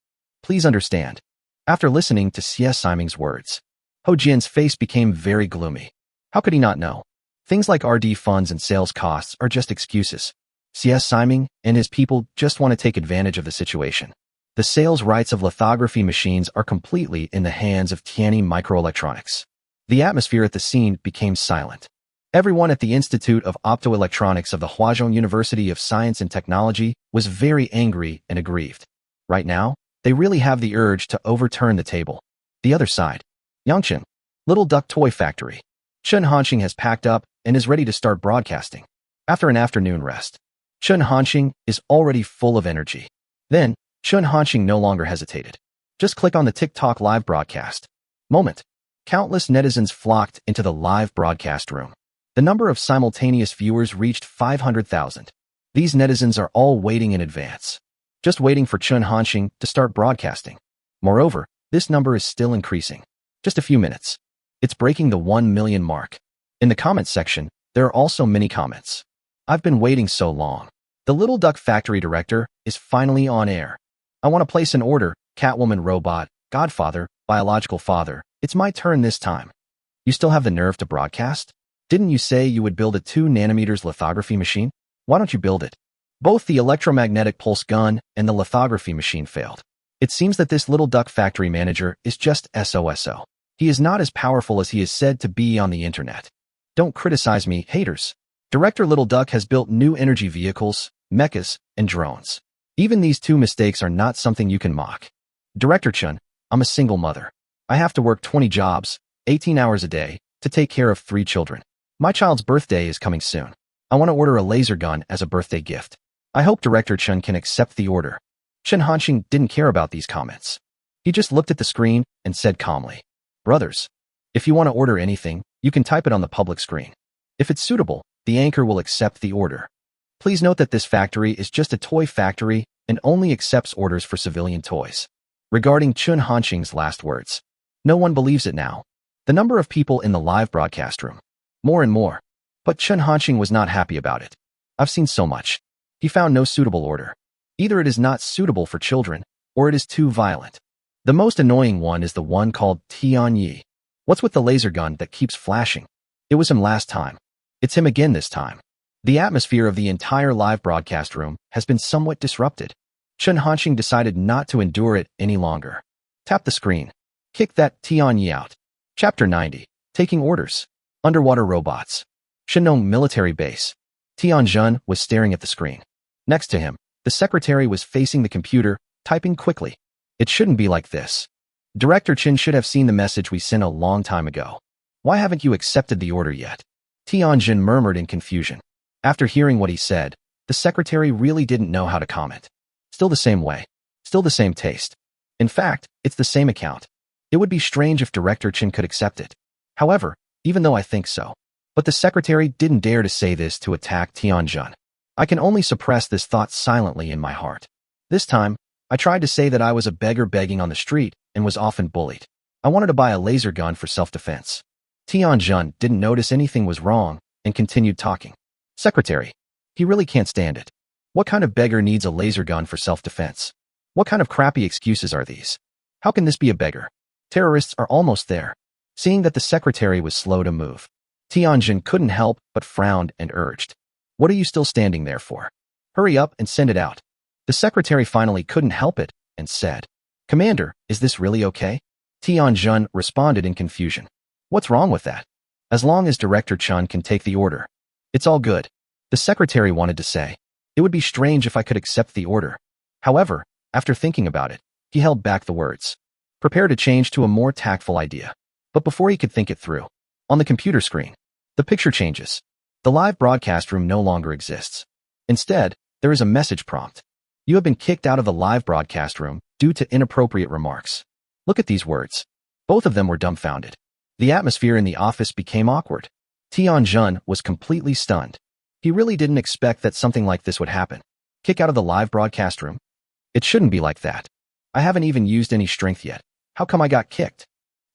Please understand. After listening to CS Siming's words, Ho Jian's face became very gloomy. How could he not know? Things like RD funds and sales costs are just excuses. CS Siming and his people just want to take advantage of the situation. The sales rights of lithography machines are completely in the hands of Tianyi Microelectronics. The atmosphere at the scene became silent. Everyone at the Institute of Optoelectronics of the Huazhong University of Science and Technology was very angry and aggrieved. Right now, they really have the urge to overturn the table. The other side. Yangcheng, Little Duck Toy Factory. Chun Hanxing has packed up and is ready to start broadcasting. After an afternoon rest, Chun Hanxing is already full of energy. Then, Chun Hanxing no longer hesitated. Just click on the TikTok live broadcast. Moment. Countless netizens flocked into the live broadcast room. The number of simultaneous viewers reached 500,000. These netizens are all waiting in advance. Just waiting for Chun Hanxing to start broadcasting. Moreover, this number is still increasing. Just a few minutes. It's breaking the 1 million mark. In the comments section, there are also many comments. I've been waiting so long. The Little Duck Factory director is finally on air. I want to place an order, Catwoman robot, Godfather, biological father. It's my turn this time. You still have the nerve to broadcast? Didn't you say you would build a 2 nanometers lithography machine? Why don't you build it? Both the electromagnetic pulse gun and the lithography machine failed. It seems that this Little Duck Factory manager is just SOSO. He is not as powerful as he is said to be on the internet. Don't criticize me, haters. Director Little Duck has built new energy vehicles, mechas, and drones. Even these two mistakes are not something you can mock. Director Chun, I'm a single mother. I have to work 20 jobs, 18 hours a day, to take care of 3 children. My child's birthday is coming soon. I want to order a laser gun as a birthday gift. I hope Director Chun can accept the order. Chun Hanxing didn't care about these comments. He just looked at the screen and said calmly, Brothers, if you want to order anything, you can type it on the public screen. If it's suitable, the anchor will accept the order. Please note that this factory is just a toy factory and only accepts orders for civilian toys. Regarding Chun Hanxing's last words, no one believes it now. The number of people in the live broadcast room, more and more. But Chun Hanxing was not happy about it. I've seen so much. He found no suitable order. Either it is not suitable for children, or it is too violent. The most annoying one is the one called Tianyi. What's with the laser gun that keeps flashing? It was him last time. It's him again this time. The atmosphere of the entire live broadcast room has been somewhat disrupted. Chun Hanxing decided not to endure it any longer. Tap the screen. Kick that Tianyi out. Chapter 90. Taking orders. Underwater robots. Shinong military base. Tianjun was staring at the screen. Next to him, the secretary was facing the computer, typing quickly. It shouldn't be like this. Director Chen should have seen the message we sent a long time ago. Why haven't you accepted the order yet? Tianjun murmured in confusion. After hearing what he said, the secretary really didn't know how to comment. Still the same way. Still the same taste. In fact, it's the same account. It would be strange if Director Chen could accept it. However, even though I think so. But the secretary didn't dare to say this to attack Tianjun. I can only suppress this thought silently in my heart. This time, I tried to say that I was a beggar begging on the street and was often bullied. I wanted to buy a laser gun for self-defense. Tianjun didn't notice anything was wrong and continued talking. Secretary. He really can't stand it. What kind of beggar needs a laser gun for self-defense? What kind of crappy excuses are these? How can this be a beggar? Terrorists are almost there. Seeing that the secretary was slow to move, Tianjun couldn't help but frowned and urged. What are you still standing there for? Hurry up and send it out. The secretary finally couldn't help it and said, Commander, is this really okay? Tianjun responded in confusion. What's wrong with that? As long as Director Chen can take the order. It's all good. The secretary wanted to say. It would be strange if I could accept the order. However, after thinking about it, he held back the words. Prepare to change to a more tactful idea. But before he could think it through, on the computer screen, the picture changes. The live broadcast room no longer exists. Instead, there is a message prompt. You have been kicked out of the live broadcast room due to inappropriate remarks. Look at these words. Both of them were dumbfounded. The atmosphere in the office became awkward. Tianjun was completely stunned. He really didn't expect that something like this would happen. Kick out of the live broadcast room? It shouldn't be like that. I haven't even used any strength yet. How come I got kicked?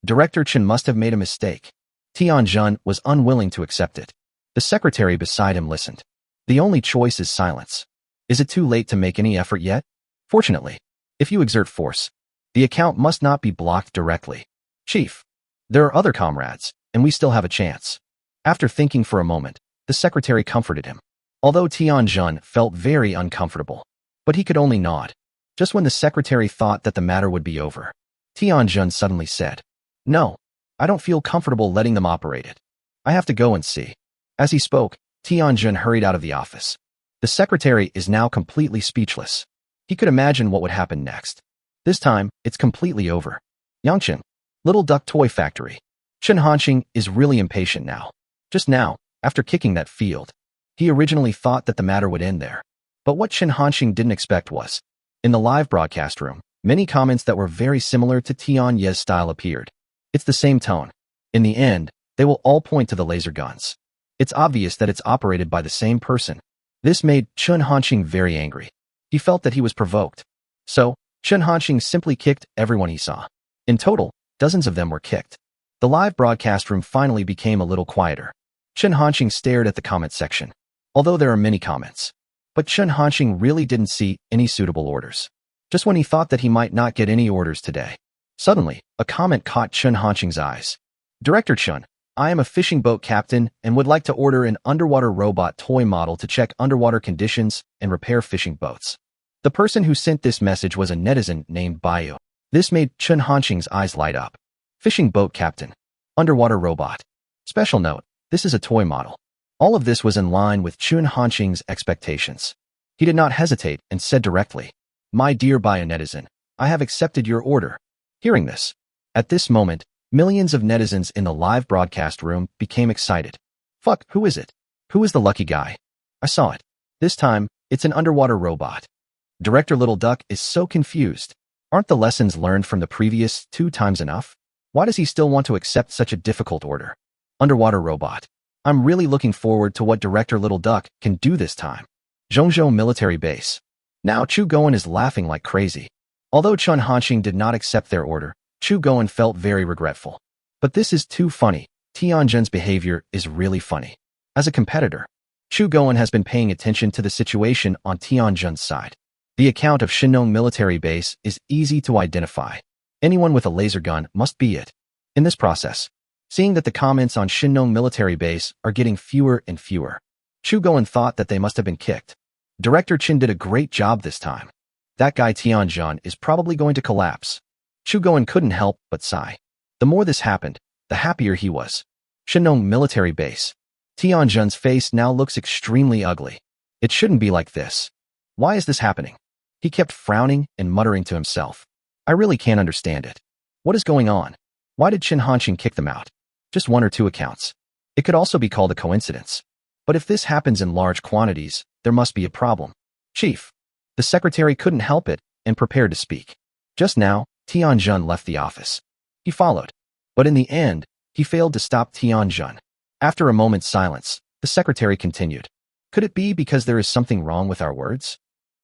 Director Chen must have made a mistake. Tianjun was unwilling to accept it. The secretary beside him listened. The only choice is silence. Is it too late to make any effort yet? Fortunately, if you exert force, the account must not be blocked directly. Chief, there are other comrades, and we still have a chance. After thinking for a moment, the secretary comforted him. Although Tianjun felt very uncomfortable, but he could only nod. Just when the secretary thought that the matter would be over, Tianjun suddenly said, No, I don't feel comfortable letting them operate it. I have to go and see. As he spoke, Tianjun hurried out of the office. The secretary is now completely speechless. He could imagine what would happen next. This time, it's completely over. Yangqing, Little Duck Toy Factory. Chen Hanqing is really impatient now. Just now, after kicking that field, he originally thought that the matter would end there. But what Chen Hanqing didn't expect was, in the live broadcast room, many comments that were very similar to Tian Ye's style appeared. It's the same tone. In the end, they will all point to the laser guns. It's obvious that it's operated by the same person. This made Chen Hanqing very angry. He felt that he was provoked. So, Chen Hanqing simply kicked everyone he saw. In total, dozens of them were kicked. The live broadcast room finally became a little quieter. Chen Hanqing stared at the comment section. Although there are many comments. But Chen Hanqing really didn't see any suitable orders. Just when he thought that he might not get any orders today. Suddenly, a comment caught Chen Hanqing's eyes. Director Chen, I am a fishing boat captain and would like to order an underwater robot toy model to check underwater conditions and repair fishing boats. The person who sent this message was a netizen named Bayu. This made Chen Hanqing's eyes light up. Fishing boat captain. Underwater robot. Special note, this is a toy model. All of this was in line with Chen Hanqing's expectations. He did not hesitate and said directly, My dear Bayu netizen, I have accepted your order. Hearing this, at this moment, millions of netizens in the live broadcast room became excited. Fuck, who is it? Who is the lucky guy? I saw it. This time, it's an underwater robot. Director Little Duck is so confused. Aren't the lessons learned from the previous 2 times enough? Why does he still want to accept such a difficult order? Underwater robot. I'm really looking forward to what Director Little Duck can do this time. Zhongzhou military base. Now Chu Goen is laughing like crazy. Although Chen Hanqing did not accept their order, Chu Goen felt very regretful. But this is too funny. Tianjun's behavior is really funny. As a competitor, Chu Goen has been paying attention to the situation on Tianjun's side. The account of Shinong military base is easy to identify. Anyone with a laser gun must be it. In this process, seeing that the comments on Shinong military base are getting fewer and fewer, Chu Goen thought that they must have been kicked. Director Chen did a great job this time. That guy Tianjun is probably going to collapse. Chu Goen couldn't help but sigh. The more this happened, the happier he was. Shenong military base. Tianjun's face now looks extremely ugly. It shouldn't be like this. Why is this happening? He kept frowning and muttering to himself. I really can't understand it. What is going on? Why did Chen Hanqing kick them out? Just one or two accounts. It could also be called a coincidence. But if this happens in large quantities, there must be a problem. Chief. The secretary couldn't help it and prepared to speak. Just now, Tianjun left the office. He followed. But in the end, he failed to stop Tianjun. After a moment's silence, the secretary continued. Could it be because there is something wrong with our words?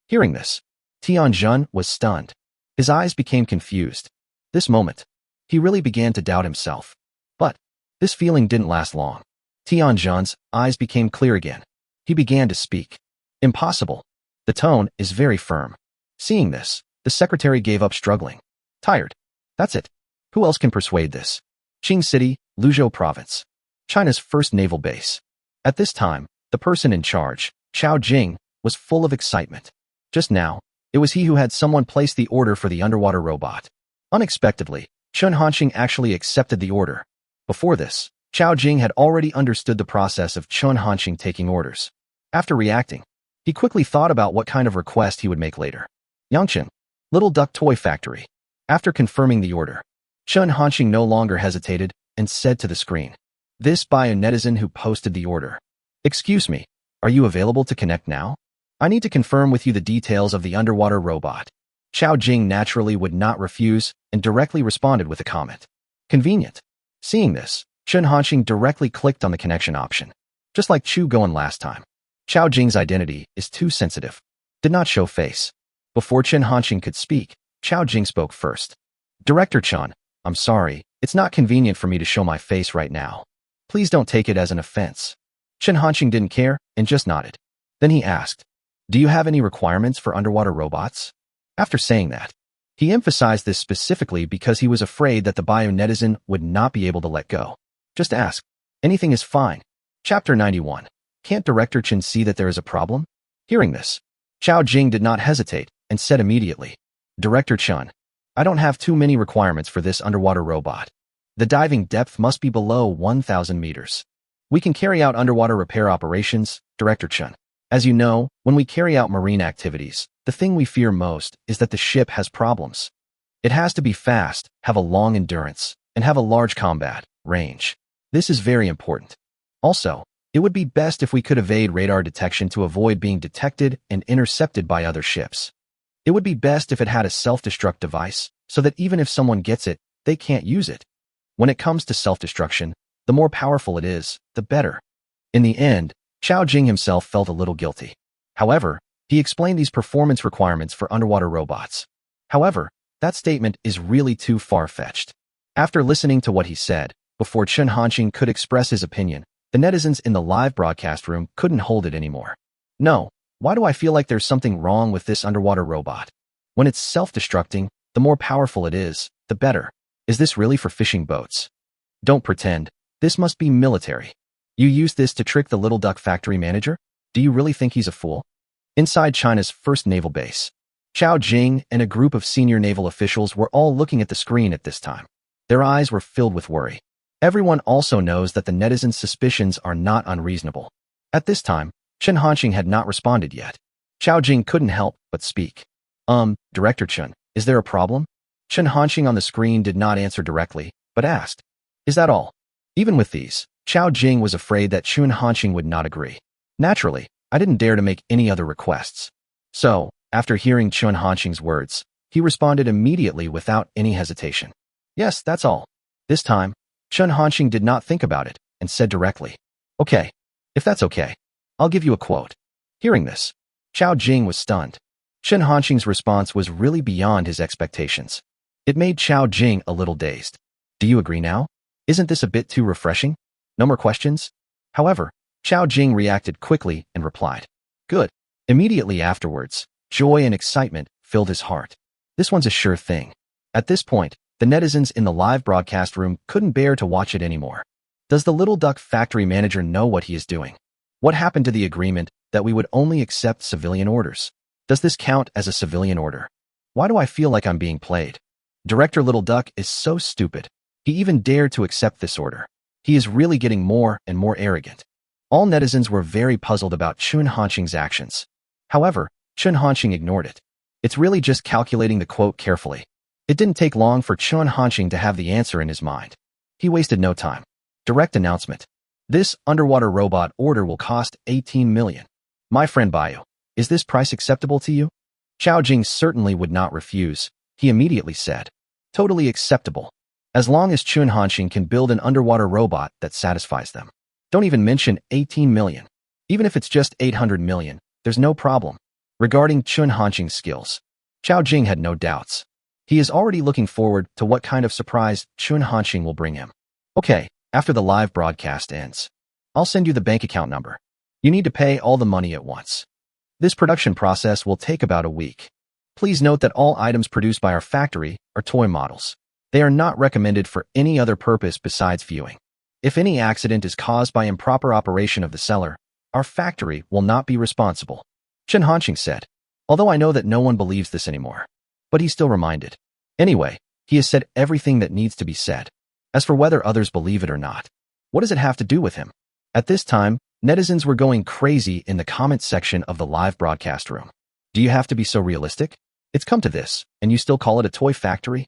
Hearing this, Tianjun was stunned. His eyes became confused. This moment, he really began to doubt himself. But this feeling didn't last long. Tianjun's eyes became clear again. He began to speak. Impossible. The tone is very firm. Seeing this, the secretary gave up struggling. Tired. That's it. Who else can persuade this? Qing City, Luzhou Province. China's first naval base. At this time, the person in charge, Chao Jing, was full of excitement. Just now, it was he who had someone place the order for the underwater robot. Unexpectedly, Chen Hanqing actually accepted the order. Before this, Chao Jing had already understood the process of Chen Hanqing taking orders. After reacting, he quickly thought about what kind of request he would make later. Yangchen, Little Duck Toy Factory. After confirming the order, Chen Hanqing no longer hesitated and said to the screen, this by a netizen who posted the order. Excuse me, are you available to connect now? I need to confirm with you the details of the underwater robot. Chao Jing naturally would not refuse and directly responded with a comment. Convenient. Seeing this, Chen Hanqing directly clicked on the connection option. Just like Chu Goen last time. Chao Jing's identity is too sensitive. Did not show face. Before Chen Hanqing could speak, Chao Jing spoke first. Director Chen, I'm sorry, it's not convenient for me to show my face right now. Please don't take it as an offense. Chen Hanqing didn't care and just nodded. Then he asked, do you have any requirements for underwater robots? After saying that, he emphasized this specifically because he was afraid that the bio netizen would not be able to let go. Just ask. Anything is fine. Chapter 91. Can't Director Chen see that there is a problem? Hearing this, Chao Jing did not hesitate and said immediately, Director Chen, I don't have too many requirements for this underwater robot. The diving depth must be below 1,000 meters. We can carry out underwater repair operations, Director Chen. As you know, when we carry out marine activities, the thing we fear most is that the ship has problems. It has to be fast, have a long endurance, and have a large combat range. This is very important. Also, it would be best if we could evade radar detection to avoid being detected and intercepted by other ships. It would be best if it had a self-destruct device, so that even if someone gets it, they can't use it. When it comes to self-destruction, the more powerful it is, the better. In the end, Chao Jing himself felt a little guilty. However, he explained these performance requirements for underwater robots. However, that statement is really too far-fetched. After listening to what he said, before Chen Hanqing could express his opinion, the netizens in the live broadcast room couldn't hold it anymore. No, why do I feel like there's something wrong with this underwater robot? When it's self-destructing, the more powerful it is, the better. Is this really for fishing boats? Don't pretend. This must be military. You used this to trick the Little Duck factory manager? Do you really think he's a fool? Inside China's first naval base, Chao Jing and a group of senior naval officials were all looking at the screen at this time. Their eyes were filled with worry. Everyone also knows that the netizens' suspicions are not unreasonable. At this time, Chen Hanqing had not responded yet. Chao Jing couldn't help but speak. Director Chen, is there a problem? Chen Hanqing on the screen did not answer directly, but asked, is that all? Even with these, Chao Jing was afraid that Chen Hanqing would not agree. Naturally, I didn't dare to make any other requests. So, after hearing Chen Hanqing's words, he responded immediately without any hesitation. Yes, that's all. This time, Chen Hanqing did not think about it and said directly, okay, if that's okay, I'll give you a quote. Hearing this, Chao Jing was stunned. Chen Hanqing's response was really beyond his expectations. It made Chao Jing a little dazed. Do you agree now? Isn't this a bit too refreshing? No more questions? However, Chao Jing reacted quickly and replied, good. Immediately afterwards, joy and excitement filled his heart. This one's a sure thing. At this point, the netizens in the live broadcast room couldn't bear to watch it anymore. Does the Little Duck factory manager know what he is doing? What happened to the agreement that we would only accept civilian orders? Does this count as a civilian order? Why do I feel like I'm being played? Director Little Duck is so stupid. He even dared to accept this order. He is really getting more and more arrogant. All netizens were very puzzled about Chun Hanqing's actions. However, Chun Hanqing ignored it. It's really just calculating the quote carefully. It didn't take long for Chun Hanqing to have the answer in his mind. He wasted no time. Direct announcement. This underwater robot order will cost 18 million. My friend Bayu, is this price acceptable to you? Chao Jing certainly would not refuse. He immediately said, totally acceptable. As long as Chun Hanqing can build an underwater robot that satisfies them. Don't even mention 18 million. Even if it's just 800 million, there's no problem. Regarding Chun Hanqing's skills, Chao Jing had no doubts. He is already looking forward to what kind of surprise Chun Hanqing will bring him. Okay, after the live broadcast ends, I'll send you the bank account number. You need to pay all the money at once. This production process will take about a week. Please note that all items produced by our factory are toy models. They are not recommended for any other purpose besides viewing. If any accident is caused by improper operation of the seller, our factory will not be responsible. Chun Hanqing said, although I know that no one believes this anymore. But he still reminded. Anyway, he has said everything that needs to be said. As for whether others believe it or not, what does it have to do with him? At this time, netizens were going crazy in the comments section of the live broadcast room. Do you have to be so realistic? It's come to this, and you still call it a toy factory?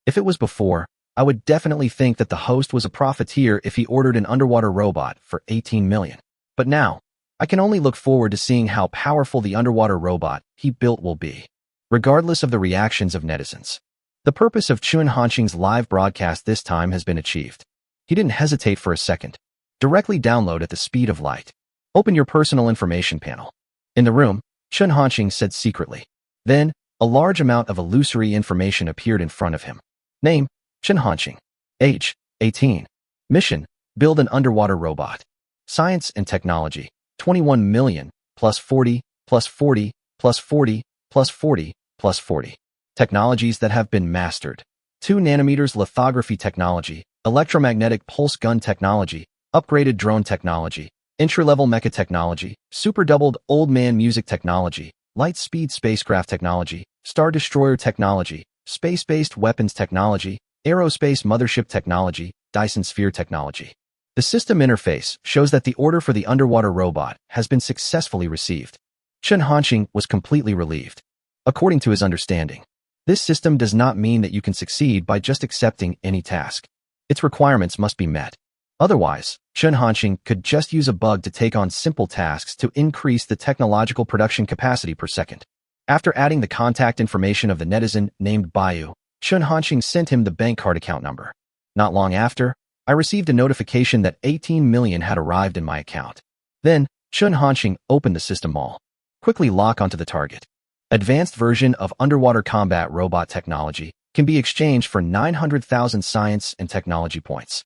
If it was before, I would definitely think that the host was a profiteer if he ordered an underwater robot for 18 million. But now, I can only look forward to seeing how powerful the underwater robot he built will be, regardless of the reactions of netizens. The purpose of Chun Hanqing's live broadcast this time has been achieved. He didn't hesitate for a second. Directly download at the speed of light. Open your personal information panel. In the room, Chun Hanqing said secretly. Then, a large amount of illusory information appeared in front of him. Name, Chun Hanqing. Age, 18. Mission, build an underwater robot. Science and technology, 21 million, plus 40, plus 40, plus 40, plus 40, plus 40. Technologies that have been mastered. 2 nanometers lithography technology, electromagnetic pulse gun technology, upgraded drone technology, entry-level mecha technology, super doubled old man music technology, light speed spacecraft technology, star destroyer technology, space-based weapons technology, aerospace mothership technology, Dyson sphere technology. The system interface shows that the order for the underwater robot has been successfully received. Chun Hanqing was completely relieved. According to his understanding, this system does not mean that you can succeed by just accepting any task. Its requirements must be met. Otherwise, Chun Hanqing could just use a bug to take on simple tasks to increase the technological production capacity per second. After adding the contact information of the netizen named Bayu, Chun Hanqing sent him the bank card account number. Not long after, I received a notification that 18 million had arrived in my account. Then, Chun Hanqing opened the system mall. Quickly lock onto the target. Advanced version of underwater combat robot technology can be exchanged for 900,000 science and technology points.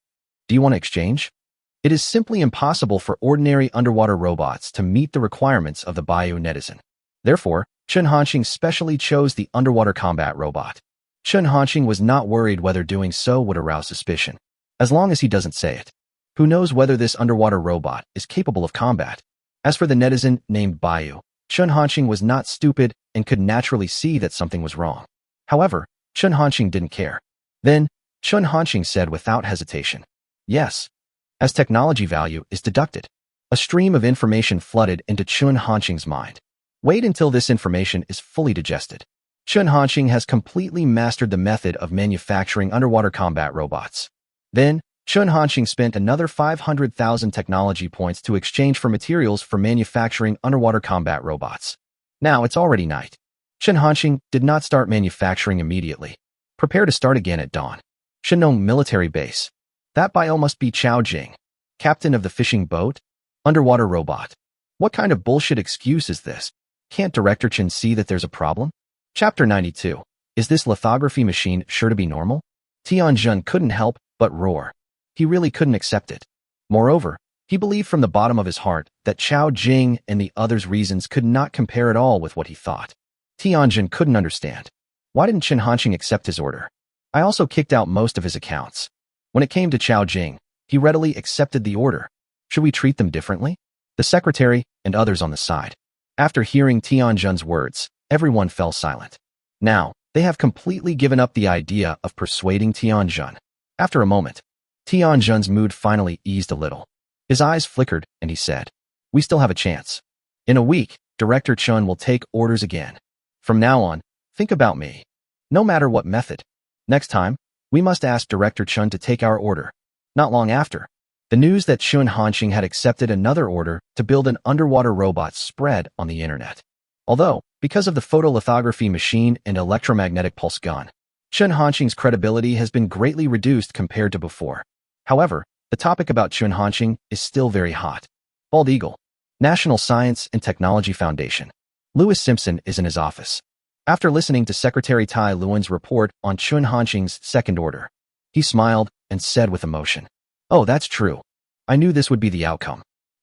Do you want to exchange? It is simply impossible for ordinary underwater robots to meet the requirements of the Bayu netizen. Therefore, Chun Hanqing specially chose the underwater combat robot. Chun Hanqing was not worried whether doing so would arouse suspicion. As long as he doesn't say it. Who knows whether this underwater robot is capable of combat? As for the netizen named Bayu, Chun Hanqing was not stupid and could naturally see that something was wrong. However, Chun Hanqing didn't care. Then, Chun Hanqing said without hesitation, yes. As technology value is deducted. A stream of information flooded into Chun Hanqing's mind. Wait until this information is fully digested. Chun Hanqing has completely mastered the method of manufacturing underwater combat robots. Then, Chun Hanqing spent another 500,000 technology points to exchange for materials for manufacturing underwater combat robots. Now it's already night. Chun Hanqing did not start manufacturing immediately. Prepare to start again at dawn. Shenong Military Base. That bio must be Chao Jing, captain of the fishing boat? Underwater robot. What kind of bullshit excuse is this? Can't Director Chen see that there's a problem? Chapter 92. Is this lithography machine sure to be normal? Tianjun couldn't help but roar. He really couldn't accept it. Moreover, he believed from the bottom of his heart that Chao Jing and the others' reasons could not compare at all with what he thought. Tianjun couldn't understand. Why didn't Chun Hanqing accept his order? I also kicked out most of his accounts. When it came to Chao Jing, he readily accepted the order. Should we treat them differently? The secretary and others on the side. After hearing Tianjun's words, everyone fell silent. Now, They have completely given up the idea of persuading Tianjun. After a moment, Tianjun's mood finally eased a little. His eyes flickered, and he said, "We still have a chance. In a week, Director Chun will take orders again. From now on, think about me. No matter what method. Next time, we must ask Director Chun to take our order." Not long after, the news that Chun Hanxing had accepted another order to build an underwater robot spread on the internet. Although, because of the photolithography machine and electromagnetic pulse gun, Chun Hanxing's credibility has been greatly reduced compared to before. However, the topic about Chun Hanxing is still very hot. Bald Eagle, National Science and Technology Foundation. Lewis Simpson is in his office. After listening to Secretary Tai Luan's report on Chun Hanxing's second order, he smiled and said with emotion, "Oh, that's true. I knew this would be the outcome.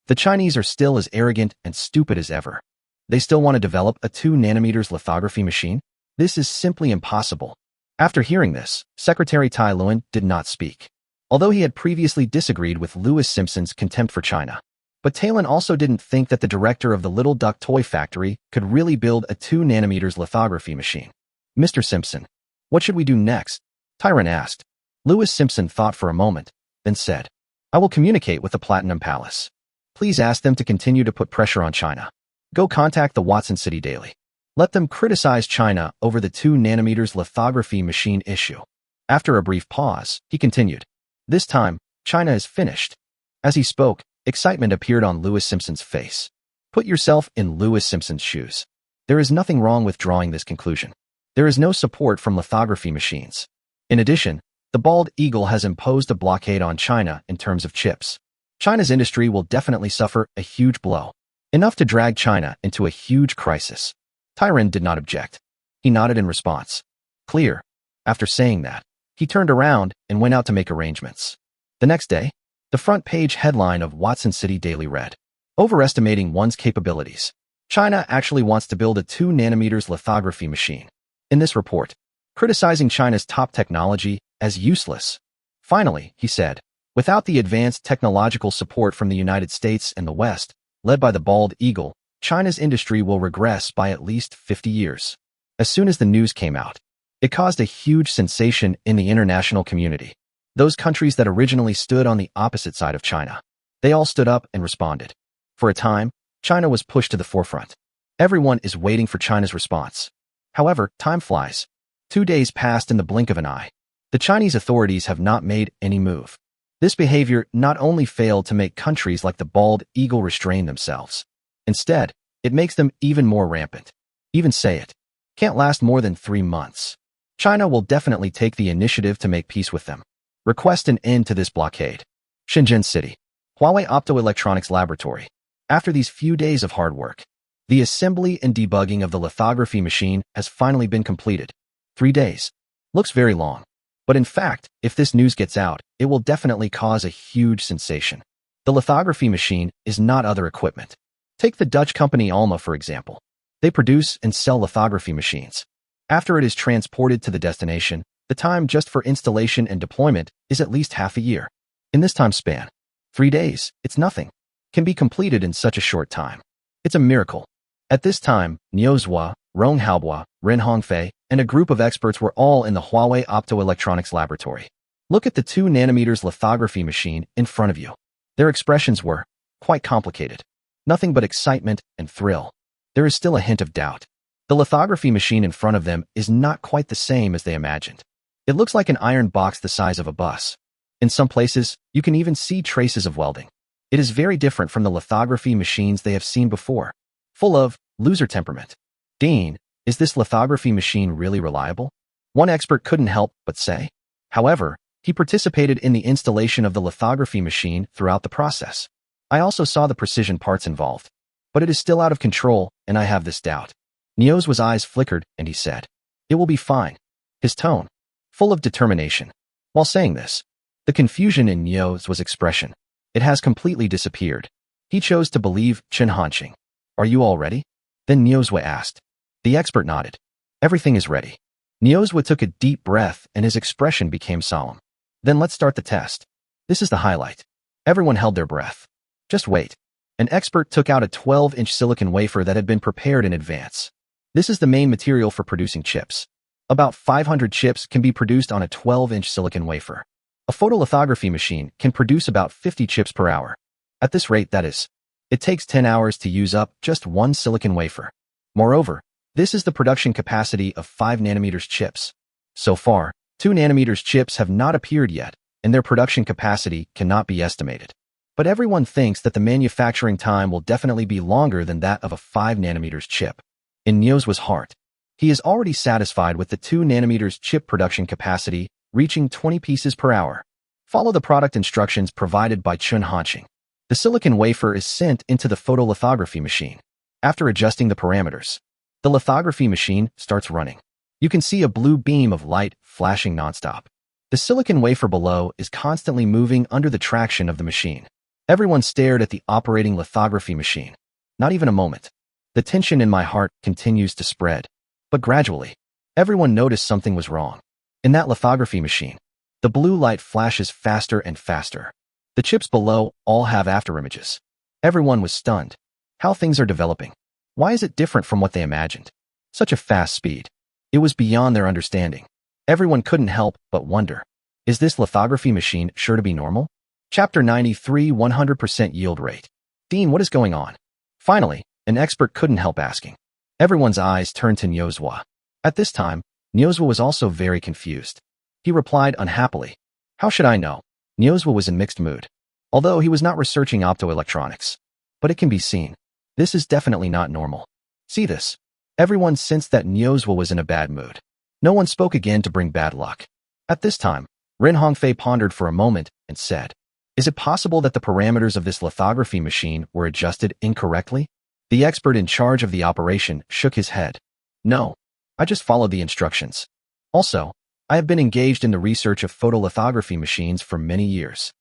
The Chinese are still as arrogant and stupid as ever. They still want to develop a 2 nanometers lithography machine? This is simply impossible." After hearing this, Secretary Tai Luan did not speak. Although he had previously disagreed with Lewis Simpson's contempt for China. But Talon also didn't think that the director of the Little Duck toy factory could really build a 2 nanometers lithography machine. "Mr. Simpson, what should we do next?" Tyron asked. Lewis Simpson thought for a moment, then said, "I will communicate with the Platinum Palace. Please ask them to continue to put pressure on China. Go contact the Watson City Daily. Let them criticize China over the 2 nanometers lithography machine issue." After a brief pause, he continued, "This time, China is finished." As he spoke, excitement appeared on Lewis Simpson's face. Put yourself in Lewis Simpson's shoes. There is nothing wrong with drawing this conclusion. There is no support from lithography machines. In addition, the Bald Eagle has imposed a blockade on China in terms of chips. China's industry will definitely suffer a huge blow, enough to drag China into a huge crisis. Tyron did not object. He nodded in response. Clear. After saying that, he turned around and went out to make arrangements. The next day, the front page headline of Watson City Daily read, "Overestimating one's capabilities. China actually wants to build a 2 nanometers lithography machine." In this report, criticizing China's top technology as useless. Finally, he said, without the advanced technological support from the United States and the West, led by the Bald Eagle, China's industry will regress by at least 50 years. As soon as the news came out, it caused a huge sensation in the international community. Those countries that originally stood on the opposite side of China, they all stood up and responded. For a time, China was pushed to the forefront. Everyone is waiting for China's response. However, time flies. 2 days passed in the blink of an eye. The Chinese authorities have not made any move. This behavior not only failed to make countries like the Bald Eagle restrain themselves. Instead, it makes them even more rampant. Even say it. Can't last more than 3 months. China will definitely take the initiative to make peace with them. Request an end to this blockade. Shenzhen City. Huawei Optoelectronics Laboratory. After these few days of hard work, the assembly and debugging of the lithography machine has finally been completed. 3 days. Looks very long. But in fact, if this news gets out, it will definitely cause a huge sensation. The lithography machine is not other equipment. Take the Dutch company Alma, for example. They produce and sell lithography machines. After it is transported to the destination, the time just for installation and deployment is at least half a year. In this time span, 3 days, it's nothing, can be completed in such a short time. It's a miracle. At this time, Niu Zhua, Rong Haobua, Ren Hongfei, and a group of experts were all in the Huawei Optoelectronics Laboratory. Look at the 2 nanometers lithography machine in front of you. Their expressions were quite complicated. Nothing but excitement and thrill. There is still a hint of doubt. The lithography machine in front of them is not quite the same as they imagined. It looks like an iron box the size of a bus. In some places, you can even see traces of welding. It is very different from the lithography machines they have seen before. Full of loser temperament. Dean, is this lithography machine really reliable? One expert couldn't help but say. However, he participated in the installation of the lithography machine throughout the process. I also saw the precision parts involved. But it is still out of control, and I have this doubt. Niu's eyes flickered, and he said, "It will be fine." His tone, full of determination. While saying this, the confusion in Niu's expression, it has completely disappeared. He chose to believe Chun Hanxing. "Are you all ready?" Then Niu asked. The expert nodded. "Everything is ready." Niu took a deep breath, and his expression became solemn. "Then let's start the test. This is the highlight." Everyone held their breath. "Just wait." An expert took out a 12-inch silicon wafer that had been prepared in advance. "This is the main material for producing chips. About 500 chips can be produced on a 12-inch silicon wafer. A photolithography machine can produce about 50 chips per hour. At this rate, that is, it takes 10 hours to use up just one silicon wafer. Moreover, this is the production capacity of 5 nanometers chips. So far, 2 nanometers chips have not appeared yet, and their production capacity cannot be estimated. But everyone thinks that the manufacturing time will definitely be longer than that of a 5 nanometers chip. In Niuzhua's heart, he is already satisfied with the 2 nanometers chip production capacity, reaching 20 pieces per hour. Follow the product instructions provided by Chun Hanqing. The silicon wafer is sent into the photolithography machine. After adjusting the parameters, the lithography machine starts running. You can see a blue beam of light flashing nonstop. The silicon wafer below is constantly moving under the traction of the machine. Everyone stared at the operating lithography machine. Not even a moment. The tension in my heart continues to spread. But gradually, everyone noticed something was wrong. In that lithography machine, the blue light flashes faster and faster. The chips below all have afterimages. Everyone was stunned. How things are developing. Why is it different from what they imagined? Such a fast speed. It was beyond their understanding. Everyone couldn't help but wonder. Is this lithography machine sure to be normal? Chapter 93 100% yield rate. Dean, what is going on? Finally, an expert couldn't help asking. Everyone's eyes turned to Niuzhua. At this time, Niuzhua was also very confused. He replied unhappily. How should I know? Niuzhua was in mixed mood. Although he was not researching optoelectronics. But it can be seen. This is definitely not normal. See this. Everyone sensed that Niuzhua was in a bad mood. No one spoke again to bring bad luck. At this time, Ren Hongfei pondered for a moment and said, is it possible that the parameters of this lithography machine were adjusted incorrectly? The expert in charge of the operation shook his head. No, I just followed the instructions. Also, I have been engaged in the research of photolithography machines for many years.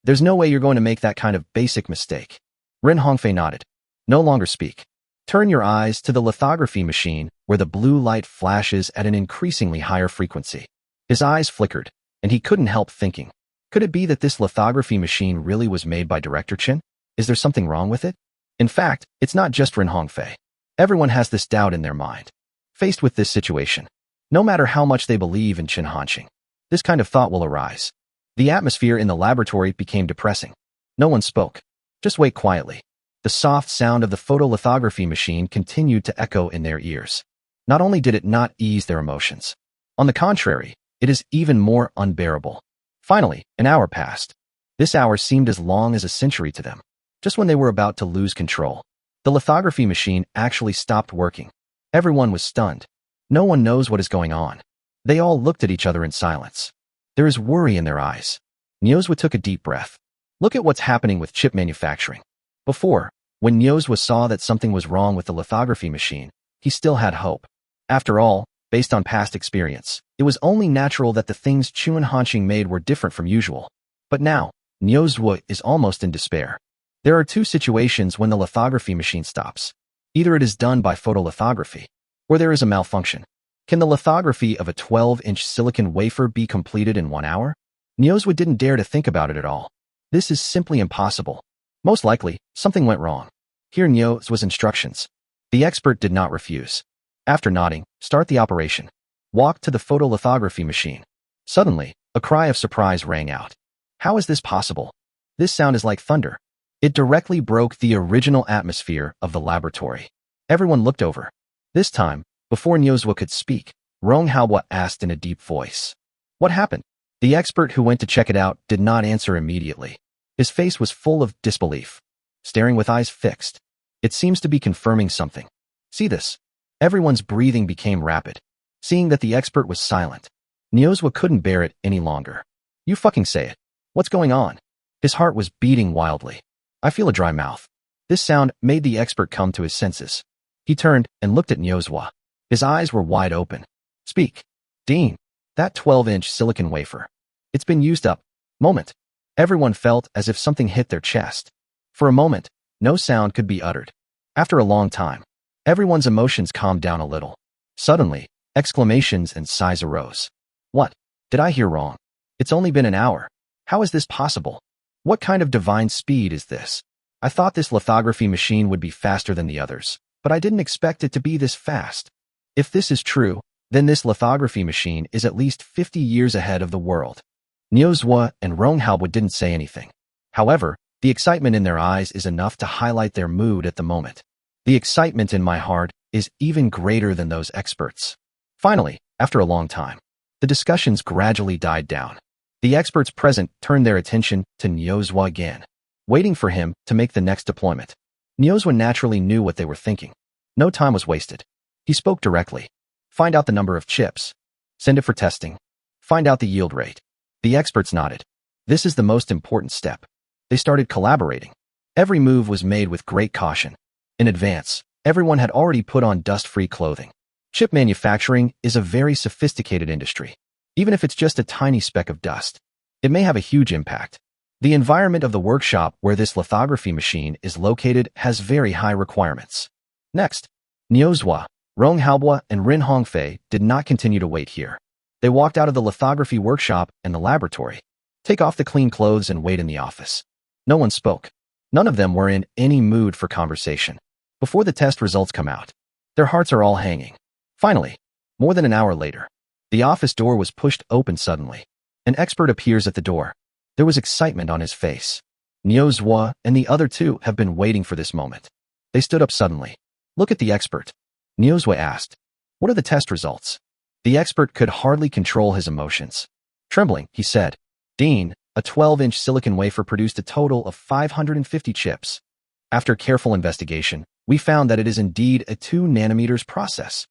There's no way you're going to make that kind of basic mistake. Ren Hongfei nodded. No longer speak. Turn your eyes to the lithography machine where the blue light flashes at an increasingly higher frequency. His eyes flickered, and he couldn't help thinking. Could it be that this lithography machine really was made by Director Chen? Is there something wrong with it? In fact, it's not just Ren Hongfei. Everyone has this doubt in their mind. Faced with this situation, no matter how much they believe in Chun Hanqing, this kind of thought will arise. The atmosphere in the laboratory became depressing. No one spoke. Just wait quietly. The soft sound of the photolithography machine continued to echo in their ears. Not only did it not ease their emotions, on the contrary, it is even more unbearable. Finally, an hour passed. This hour seemed as long as a century to them. Just when they were about to lose control, the lithography machine actually stopped working. Everyone was stunned. No one knows what is going on. They all looked at each other in silence. There is worry in their eyes. Niuzhua took a deep breath. Look at what's happening with chip manufacturing. Before, when Niuzhua saw that something was wrong with the lithography machine, he still had hope. After all, based on past experience, it was only natural that the things Chun Hanqing made were different from usual. But now, Niuzhua is almost in despair. There are two situations when the lithography machine stops. Either it is done by photolithography, or there is a malfunction. Can the lithography of a 12-inch silicon wafer be completed in 1 hour? Niuzhua didn't dare to think about it at all. This is simply impossible. Most likely, something went wrong. Here Niuzhua's instructions. The expert did not refuse. After nodding, start the operation. Walk to the photolithography machine. Suddenly, a cry of surprise rang out. How is this possible? This sound is like thunder. It directly broke the original atmosphere of the laboratory. Everyone looked over. This time, before Niuzhua could speak, Rong Haobo asked in a deep voice. What happened? The expert who went to check it out did not answer immediately. His face was full of disbelief, staring with eyes fixed. It seems to be confirming something. See this. Everyone's breathing became rapid. Seeing that the expert was silent, Niuzhua couldn't bear it any longer. You fucking say it. What's going on? His heart was beating wildly. I feel a dry mouth. This sound made the expert come to his senses. He turned and looked at Niuzhua. His eyes were wide open. Speak. Dean. That 12-inch silicon wafer. It's been used up. Moment. Everyone felt as if something hit their chest. For a moment, no sound could be uttered. After a long time, everyone's emotions calmed down a little. Suddenly, exclamations and sighs arose. What? Did I hear wrong? It's only been an hour. How is this possible? What kind of divine speed is this? I thought this lithography machine would be faster than the others, but I didn't expect it to be this fast. If this is true, then this lithography machine is at least 50 years ahead of the world. Niu Zhuo and Rong Haobo didn't say anything. However, the excitement in their eyes is enough to highlight their mood at the moment. The excitement in my heart is even greater than those experts. Finally, after a long time, the discussions gradually died down. The experts present turned their attention to Niu Zhuo again, waiting for him to make the next deployment. Niu Zhuo naturally knew what they were thinking. No time was wasted. He spoke directly. Find out the number of chips. Send it for testing. Find out the yield rate. The experts nodded. This is the most important step. They started collaborating. Every move was made with great caution. In advance, everyone had already put on dust-free clothing. Chip manufacturing is a very sophisticated industry. Even if it's just a tiny speck of dust, it may have a huge impact. The environment of the workshop where this lithography machine is located has very high requirements. Next, Niu Zhuo, Rong Haobo, and Ren Hongfei did not continue to wait here. They walked out of the lithography workshop and the laboratory. Take off the clean clothes and wait in the office. No one spoke. None of them were in any mood for conversation. Before the test results come out, their hearts are all hanging. Finally, more than an hour later, the office door was pushed open suddenly. An expert appears at the door. There was excitement on his face. Niu Zhuo and the other two have been waiting for this moment. They stood up suddenly. Look at the expert. Niu Zhuo asked. What are the test results? The expert could hardly control his emotions. Trembling, he said, Dean, a 12-inch silicon wafer produced a total of 550 chips. After careful investigation, we found that it is indeed a 2 nanometers process.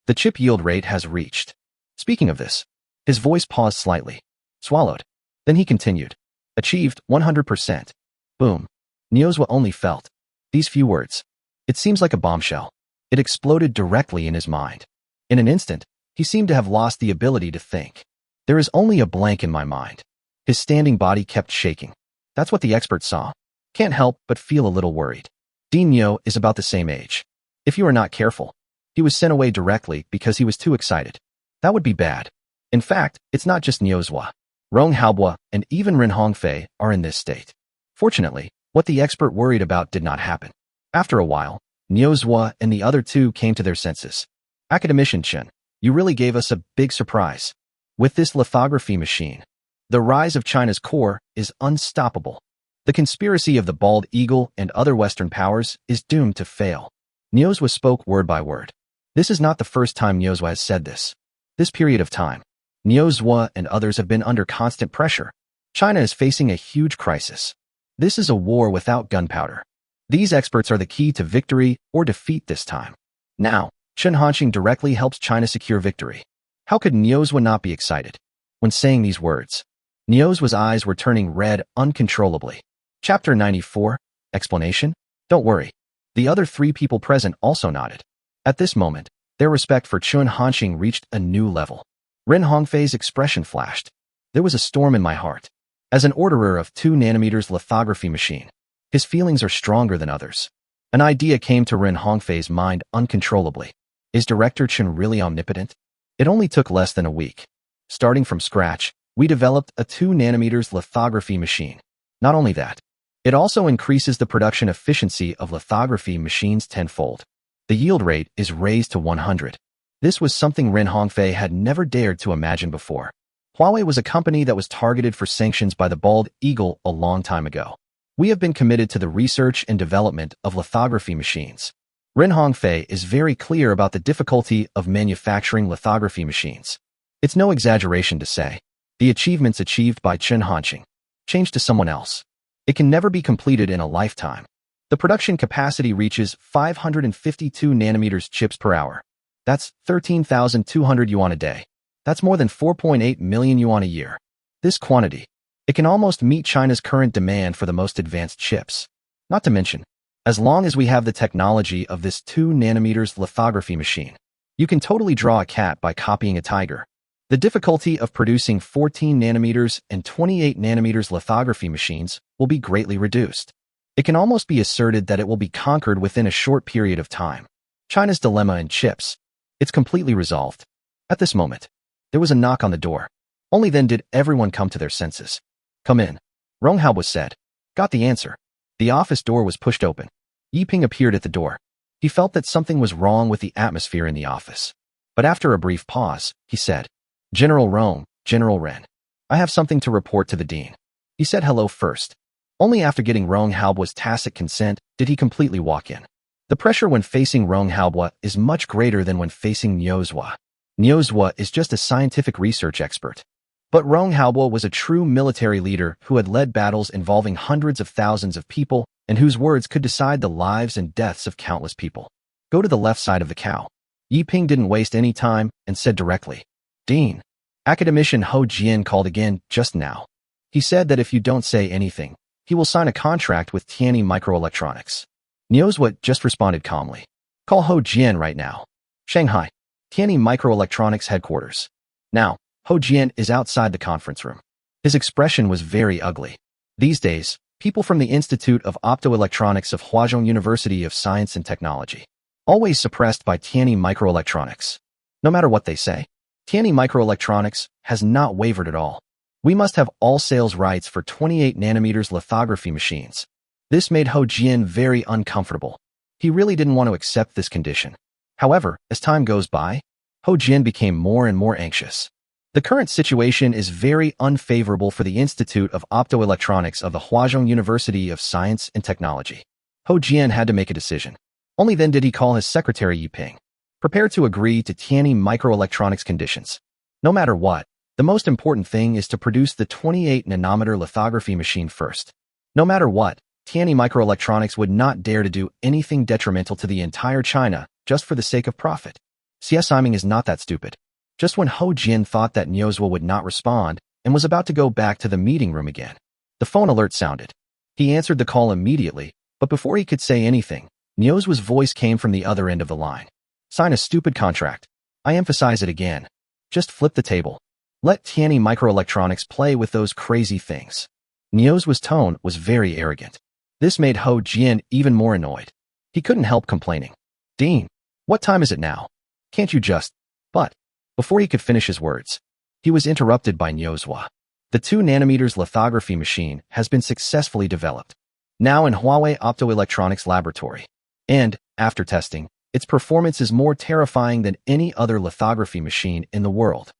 The chip yield rate has reached. Speaking of this, his voice paused slightly, swallowed. Then he continued. Achieved 100%. Boom. Niu Zhuo only felt these few words. It seems like a bombshell. It exploded directly in his mind. In an instant, he seemed to have lost the ability to think. There is only a blank in my mind. His standing body kept shaking. That's what the expert saw. Can't help but feel a little worried. Dean Niu is about the same age. If you are not careful, he was sent away directly because he was too excited. That would be bad. In fact, it's not just Niu Zhuo. Rong Haobo and even Ren Hongfei are in this state. Fortunately, what the expert worried about did not happen. After a while, Niu Zhuo and the other two came to their senses. Academician Chen, you really gave us a big surprise. With this lithography machine, the rise of China's core is unstoppable. The conspiracy of the bald eagle and other Western powers is doomed to fail. Niu Zhuo spoke word by word. This is not the first time Niu Zhuo has said this. This period of time, Niu Zhuo and others have been under constant pressure. China is facing a huge crisis. This is a war without gunpowder. These experts are the key to victory or defeat this time. Now, Chen Hanqing directly helps China secure victory. How could Niu Zhuo not be excited? When saying these words, Niu Zhuo's eyes were turning red uncontrollably. Chapter 94, Explanation? Don't worry. The other three people present also nodded. At this moment, their respect for Chen Hanqing reached a new level. Ren Hongfei's expression flashed. There was a storm in my heart. As an orderer of 2 nanometers lithography machine, his feelings are stronger than others. An idea came to Ren Hongfei's mind uncontrollably. Is Director Chen really omnipotent? It only took less than a week. Starting from scratch, we developed a 2 nanometers lithography machine. Not only that, it also increases the production efficiency of lithography machines tenfold. The yield rate is raised to 100. This was something Ren Hongfei had never dared to imagine before. Huawei was a company that was targeted for sanctions by the bald eagle a long time ago. We have been committed to the research and development of lithography machines. Ren Hongfei is very clear about the difficulty of manufacturing lithography machines. It's no exaggeration to say, the achievements achieved by Chen Hanqing changed to someone else. It can never be completed in a lifetime. The production capacity reaches 552 nanometers chips per hour. That's 13,200 yuan a day. That's more than 4.8 million yuan a year. This quantity, it can almost meet China's current demand for the most advanced chips. Not to mention, as long as we have the technology of this 2 nanometers lithography machine, you can totally draw a cat by copying a tiger. The difficulty of producing 14 nanometers and 28 nanometers lithography machines will be greatly reduced. It can almost be asserted that it will be conquered within a short period of time. China's dilemma in chips, it's completely resolved. At this moment, there was a knock on the door. Only then did everyone come to their senses. Come in. Rong Haobo said. Got the answer. The office door was pushed open. Yiping appeared at the door. He felt that something was wrong with the atmosphere in the office. But after a brief pause, he said, General Rong, General Ren, I have something to report to the dean. He said hello first. Only after getting Rong Haobua's tacit consent did he completely walk in. The pressure when facing Rong Haobua is much greater than when facing Niuzhua. Niuzhua is just a scientific research expert. But Rong Haobua was a true military leader who had led battles involving hundreds of thousands of people and whose words could decide the lives and deaths of countless people. Go to the left side of the cow. Yi Ping didn't waste any time and said directly, Dean, academician Ho Jian called again just now. He said that if you don't say anything, he will sign a contract with Tianyi Microelectronics. Niuzhua just responded calmly. Call Ho Jian right now. Shanghai, Tianyi Microelectronics headquarters. Now, Ho Jian is outside the conference room. His expression was very ugly. These days, people from the Institute of Optoelectronics of Huazhong University of Science and Technology, always suppressed by Tianyi Microelectronics. No matter what they say, Tianyi Microelectronics has not wavered at all. We must have all sales rights for 28 nanometers lithography machines. This made Ho Jian very uncomfortable. He really didn't want to accept this condition. However, as time goes by, Ho Jian became more and more anxious. The current situation is very unfavorable for the Institute of Optoelectronics of the Huazhong University of Science and Technology. Ho Jian had to make a decision. Only then did he call his secretary Yi Ping. Prepare to agree to Tianyi Microelectronics conditions. No matter what, the most important thing is to produce the 28 nanometer lithography machine first. No matter what, Tianyi Microelectronics would not dare to do anything detrimental to the entire China just for the sake of profit. CS Siming is not that stupid. Just when Ho Jian thought that Niuzhua would not respond and was about to go back to the meeting room again, the phone alert sounded. He answered the call immediately, but before he could say anything, Niuzhua's voice came from the other end of the line. Sign a stupid contract. I emphasize it again. Just flip the table. Let Tianyi Microelectronics play with those crazy things. Niuzhua's tone was very arrogant. This made Ho Jian even more annoyed. He couldn't help complaining. Dean, what time is it now? Can't you just... But, before he could finish his words, he was interrupted by Niuzhua. The 2 nanometers lithography machine has been successfully developed, now in Huawei Optoelectronics Laboratory. And, after testing, its performance is more terrifying than any other lithography machine in the world.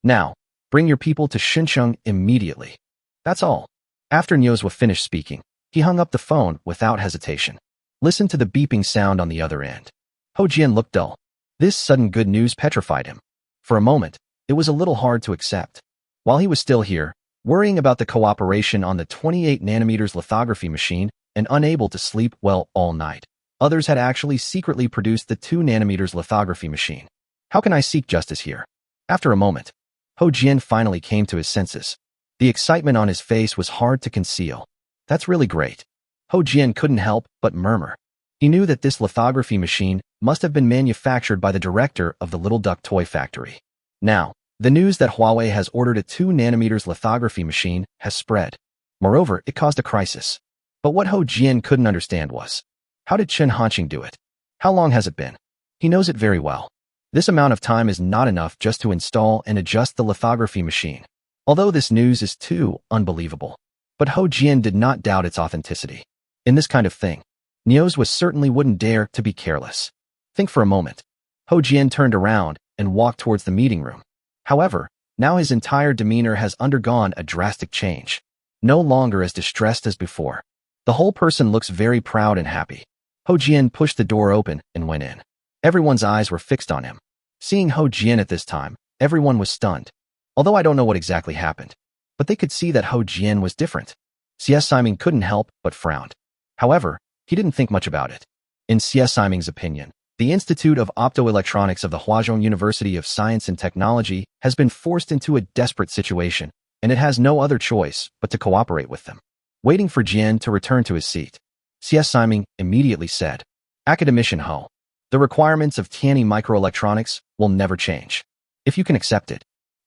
Now, bring your people to Shenzhen immediately. That's all. After Niuzhua finished speaking, he hung up the phone without hesitation. Listen to the beeping sound on the other end. Ho Jian looked dull. This sudden good news petrified him. For a moment, it was a little hard to accept. While he was still here, worrying about the cooperation on the 28 nanometers lithography machine and unable to sleep well all night, others had actually secretly produced the 2 nanometers lithography machine. How can I seek justice here? After a moment, Ho Jian finally came to his senses. The excitement on his face was hard to conceal. That's really great. Ho Jian couldn't help but murmur. He knew that this lithography machine must have been manufactured by the director of the Little Duck toy factory. Now, the news that Huawei has ordered a 2 nanometers lithography machine has spread. Moreover, it caused a crisis. But what Ho Jian couldn't understand was, how did Chen Hanqing do it? How long has it been? He knows it very well. This amount of time is not enough just to install and adjust the lithography machine. Although this news is too unbelievable. But Ho Jian did not doubt its authenticity. In this kind of thing, Niuzhua certainly wouldn't dare to be careless. Think for a moment. Ho Jian turned around and walked towards the meeting room. However, now his entire demeanor has undergone a drastic change. No longer as distressed as before. The whole person looks very proud and happy. Ho Jian pushed the door open and went in. Everyone's eyes were fixed on him. Seeing Ho Jian at this time, everyone was stunned. Although I don't know what exactly happened, but they could see that Ho Jian was different. CS Siming couldn't help but frowned. However, he didn't think much about it. In CS Siming's opinion, the Institute of Optoelectronics of the Huazhong University of Science and Technology has been forced into a desperate situation, and it has no other choice but to cooperate with them. Waiting for Jian to return to his seat, CS Siming immediately said, Academician Ho, the requirements of Tianyi Microelectronics will never change. If you can accept it,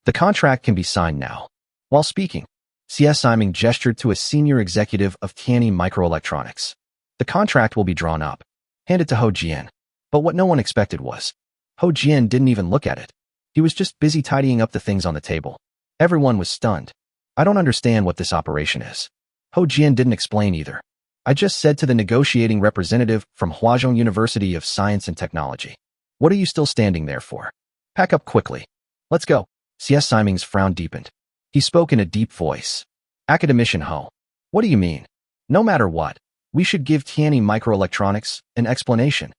the contract can be signed now. While speaking, CS Siming gestured to a senior executive of Tianyi Microelectronics. The contract will be drawn up. Hand it to Ho Jian. But what no one expected was, Ho Jian didn't even look at it. He was just busy tidying up the things on the table. Everyone was stunned. I don't understand what this operation is. Ho Jian didn't explain either. I just said to the negotiating representative from Huazhong University of Science and Technology. What are you still standing there for? Pack up quickly. Let's go. C.S. Siming's frown deepened. He spoke in a deep voice. Academician Ho. What do you mean? No matter what, we should give Tianyi Microelectronics an explanation.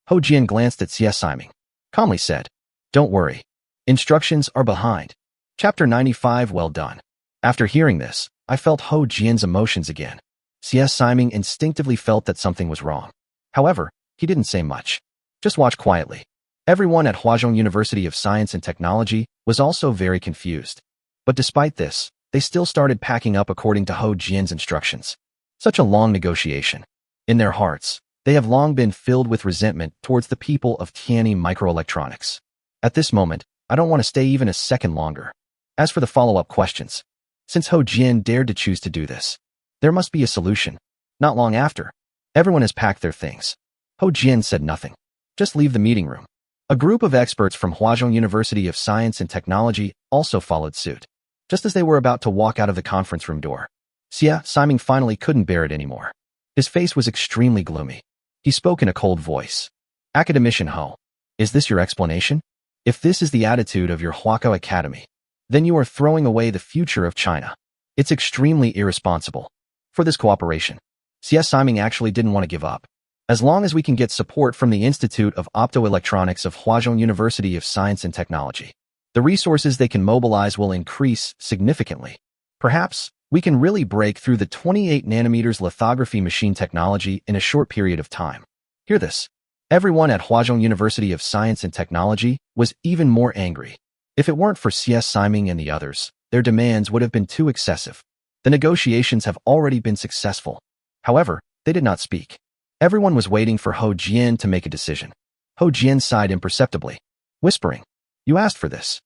Ho Jian glanced at C.S. Siming. Calmly said, Don't worry. Instructions are behind. Chapter 95. Well done. After hearing this, I felt Ho Jian's emotions again. C.S. Siming instinctively felt that something was wrong. However, he didn't say much. Just watch quietly. Everyone at Huazhong University of Science and Technology was also very confused. But despite this, they still started packing up according to Ho Jian's instructions. Such a long negotiation. In their hearts, they have long been filled with resentment towards the people of Tianyi Microelectronics. At this moment, I don't want to stay even a second longer. As for the follow-up questions, since Ho Jian dared to choose to do this, there must be a solution. Not long after, everyone has packed their things. Ho Jian said nothing. Just leave the meeting room. A group of experts from Huazhong University of Science and Technology also followed suit. Just as they were about to walk out of the conference room door, C.S. Siming finally couldn't bear it anymore. His face was extremely gloomy. He spoke in a cold voice. Academician Ho, is this your explanation? If this is the attitude of your Huakou Academy, then you are throwing away the future of China. It's extremely irresponsible. For this cooperation, C.S. Siming actually didn't want to give up. As long as we can get support from the Institute of Optoelectronics of Huazhong University of Science and Technology, the resources they can mobilize will increase significantly. Perhaps we can really break through the 28 nanometers lithography machine technology in a short period of time. Hear this. Everyone at Huazhong University of Science and Technology was even more angry. If it weren't for C.S. Siming and the others, their demands would have been too excessive. The negotiations have already been successful. However, they did not speak. Everyone was waiting for Ho Jian to make a decision. Ho Jian sighed imperceptibly, whispering, You asked for this.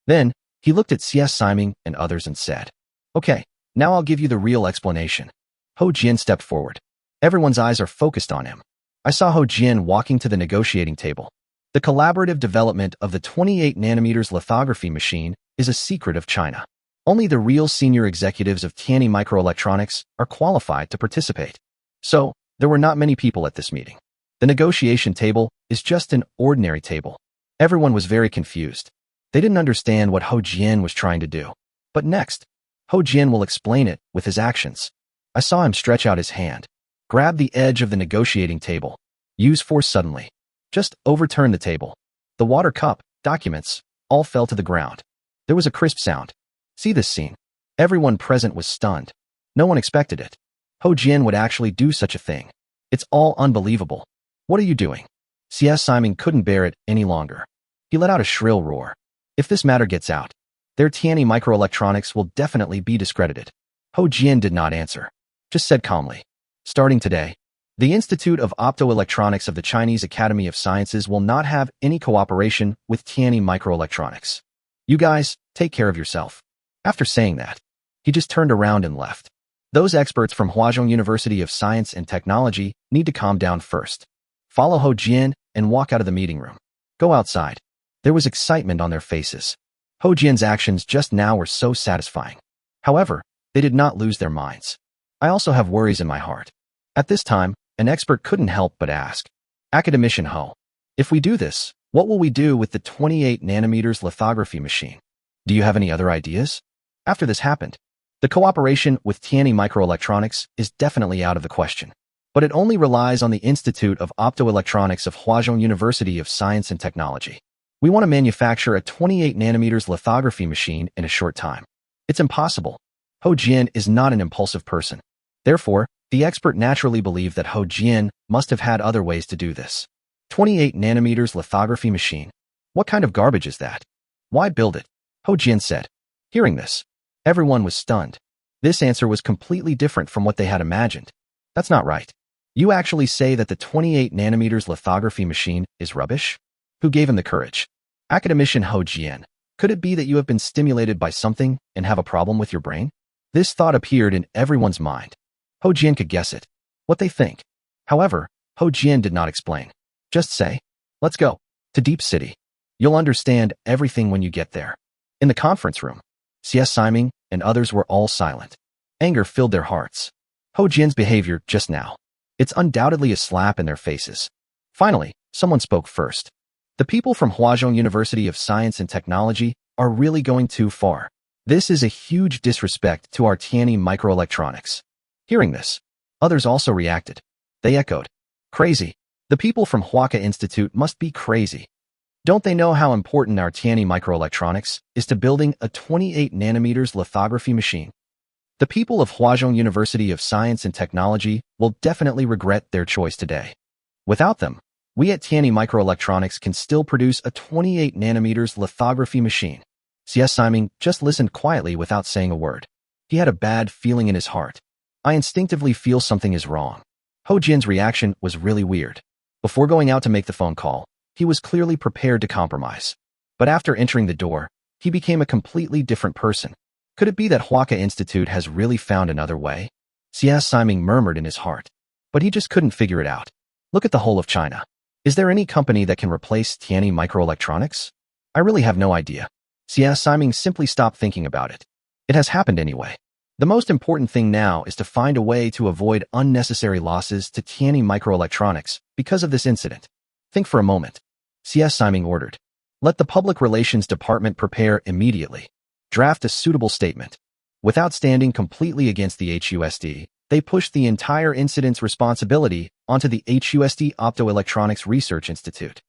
Then, he looked at C.S. Siming and others and said, Okay, now I'll give you the real explanation. Ho Jian stepped forward. Everyone's eyes are focused on him. I saw Ho Jian walking to the negotiating table. The collaborative development of the 28 nanometers lithography machine is a secret of China. Only the real senior executives of Tianyi Microelectronics are qualified to participate. So, there were not many people at this meeting. The negotiation table is just an ordinary table. Everyone was very confused. They didn't understand what Ho Jian was trying to do. But next, Ho Jian will explain it with his actions. I saw him stretch out his hand, grab the edge of the negotiating table, use force suddenly, just overturn the table. The water cup, documents, all fell to the ground. There was a crisp sound. See this scene? Everyone present was stunned. No one expected it. Ho Jian would actually do such a thing. It's all unbelievable. What are you doing? C.S. Siming couldn't bear it any longer. He let out a shrill roar. If this matter gets out, their Tianyi Microelectronics will definitely be discredited. Ho Jian did not answer, just said calmly, Starting today, the Institute of Optoelectronics of the Chinese Academy of Sciences will not have any cooperation with Tianyi Microelectronics. You guys, take care of yourself. After saying that, he just turned around and left. Those experts from Huazhong University of Science and Technology need to calm down first. Follow Ho Jian and walk out of the meeting room. Go outside. There was excitement on their faces. Ho Jian's actions just now were so satisfying. However, they did not lose their minds. I also have worries in my heart. At this time, an expert couldn't help but ask, Academician Ho, if we do this, what will we do with the 28 nanometers lithography machine? Do you have any other ideas? After this happened, the cooperation with Tianyi Microelectronics is definitely out of the question. But it only relies on the Institute of Optoelectronics of Huazhong University of Science and Technology. We want to manufacture a 28 nanometers lithography machine in a short time. It's impossible. Ho Jian is not an impulsive person. Therefore, the expert naturally believed that Ho Jian must have had other ways to do this. 28 nanometers lithography machine. What kind of garbage is that? Why build it? Ho Jian said. Hearing this, everyone was stunned. This answer was completely different from what they had imagined. That's not right. You actually say that the 28 nanometers lithography machine is rubbish? Who gave him the courage? Academician Ho Jian, could it be that you have been stimulated by something and have a problem with your brain? This thought appeared in everyone's mind. Ho Jian could guess it. What they think. However, Ho Jian did not explain. Just say, let's go to Deep City. You'll understand everything when you get there. In the conference room, C.S. Siming and others were all silent. Anger filled their hearts. Ho Jian's behavior just now. It's undoubtedly a slap in their faces. Finally, someone spoke first. The people from Huazhong University of Science and Technology are really going too far. This is a huge disrespect to our Tianyi Microelectronics. Hearing this, others also reacted. They echoed, crazy. The people from Huaka Institute must be crazy. Don't they know how important our Tianyi Microelectronics is to building a 28 nanometers lithography machine? The people of Huazhong University of Science and Technology will definitely regret their choice today. Without them, we at Tianyi Microelectronics can still produce a 28 nanometers lithography machine. CS Siming just listened quietly without saying a word. He had a bad feeling in his heart. I instinctively feel something is wrong. Ho Jian's reaction was really weird. Before going out to make the phone call, he was clearly prepared to compromise. But after entering the door, he became a completely different person. Could it be that Huaka Institute has really found another way? CS Siming murmured in his heart. But he just couldn't figure it out. Look at the whole of China. Is there any company that can replace Tianyi Microelectronics? I really have no idea. CS Siming simply stopped thinking about it. It has happened anyway. The most important thing now is to find a way to avoid unnecessary losses to Tianyi Microelectronics because of this incident. Think for a moment. CS Siming ordered. Let the Public Relations Department prepare immediately. Draft a suitable statement. Without standing completely against the HUSD, they pushed the entire incident's responsibility onto the HUSD Optoelectronics Research Institute.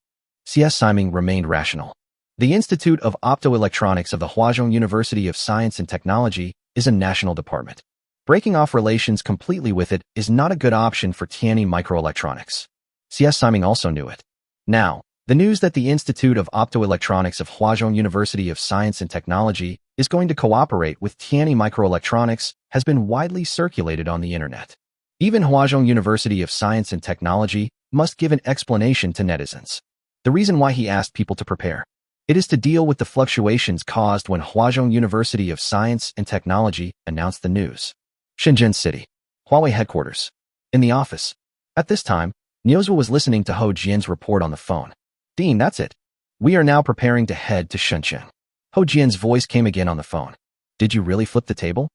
CS Siming remained rational. The Institute of Optoelectronics of the Huazhong University of Science and Technology is a national department. Breaking off relations completely with it is not a good option for Tianyi Microelectronics. CS Siming also knew it. Now, the news that the Institute of Optoelectronics of Huazhong University of Science and Technology is going to cooperate with Tianyi Microelectronics has been widely circulated on the internet. Even Huazhong University of Science and Technology must give an explanation to netizens. The reason why he asked people to prepare. It is to deal with the fluctuations caused when Huazhong University of Science and Technology announced the news. Shenzhen City. Huawei headquarters. In the office. At this time, Niuzhua was listening to Ho Jian's report on the phone. Dean, that's it. We are now preparing to head to Shenzhen. Ho Jian's voice came again on the phone. Did you really flip the table?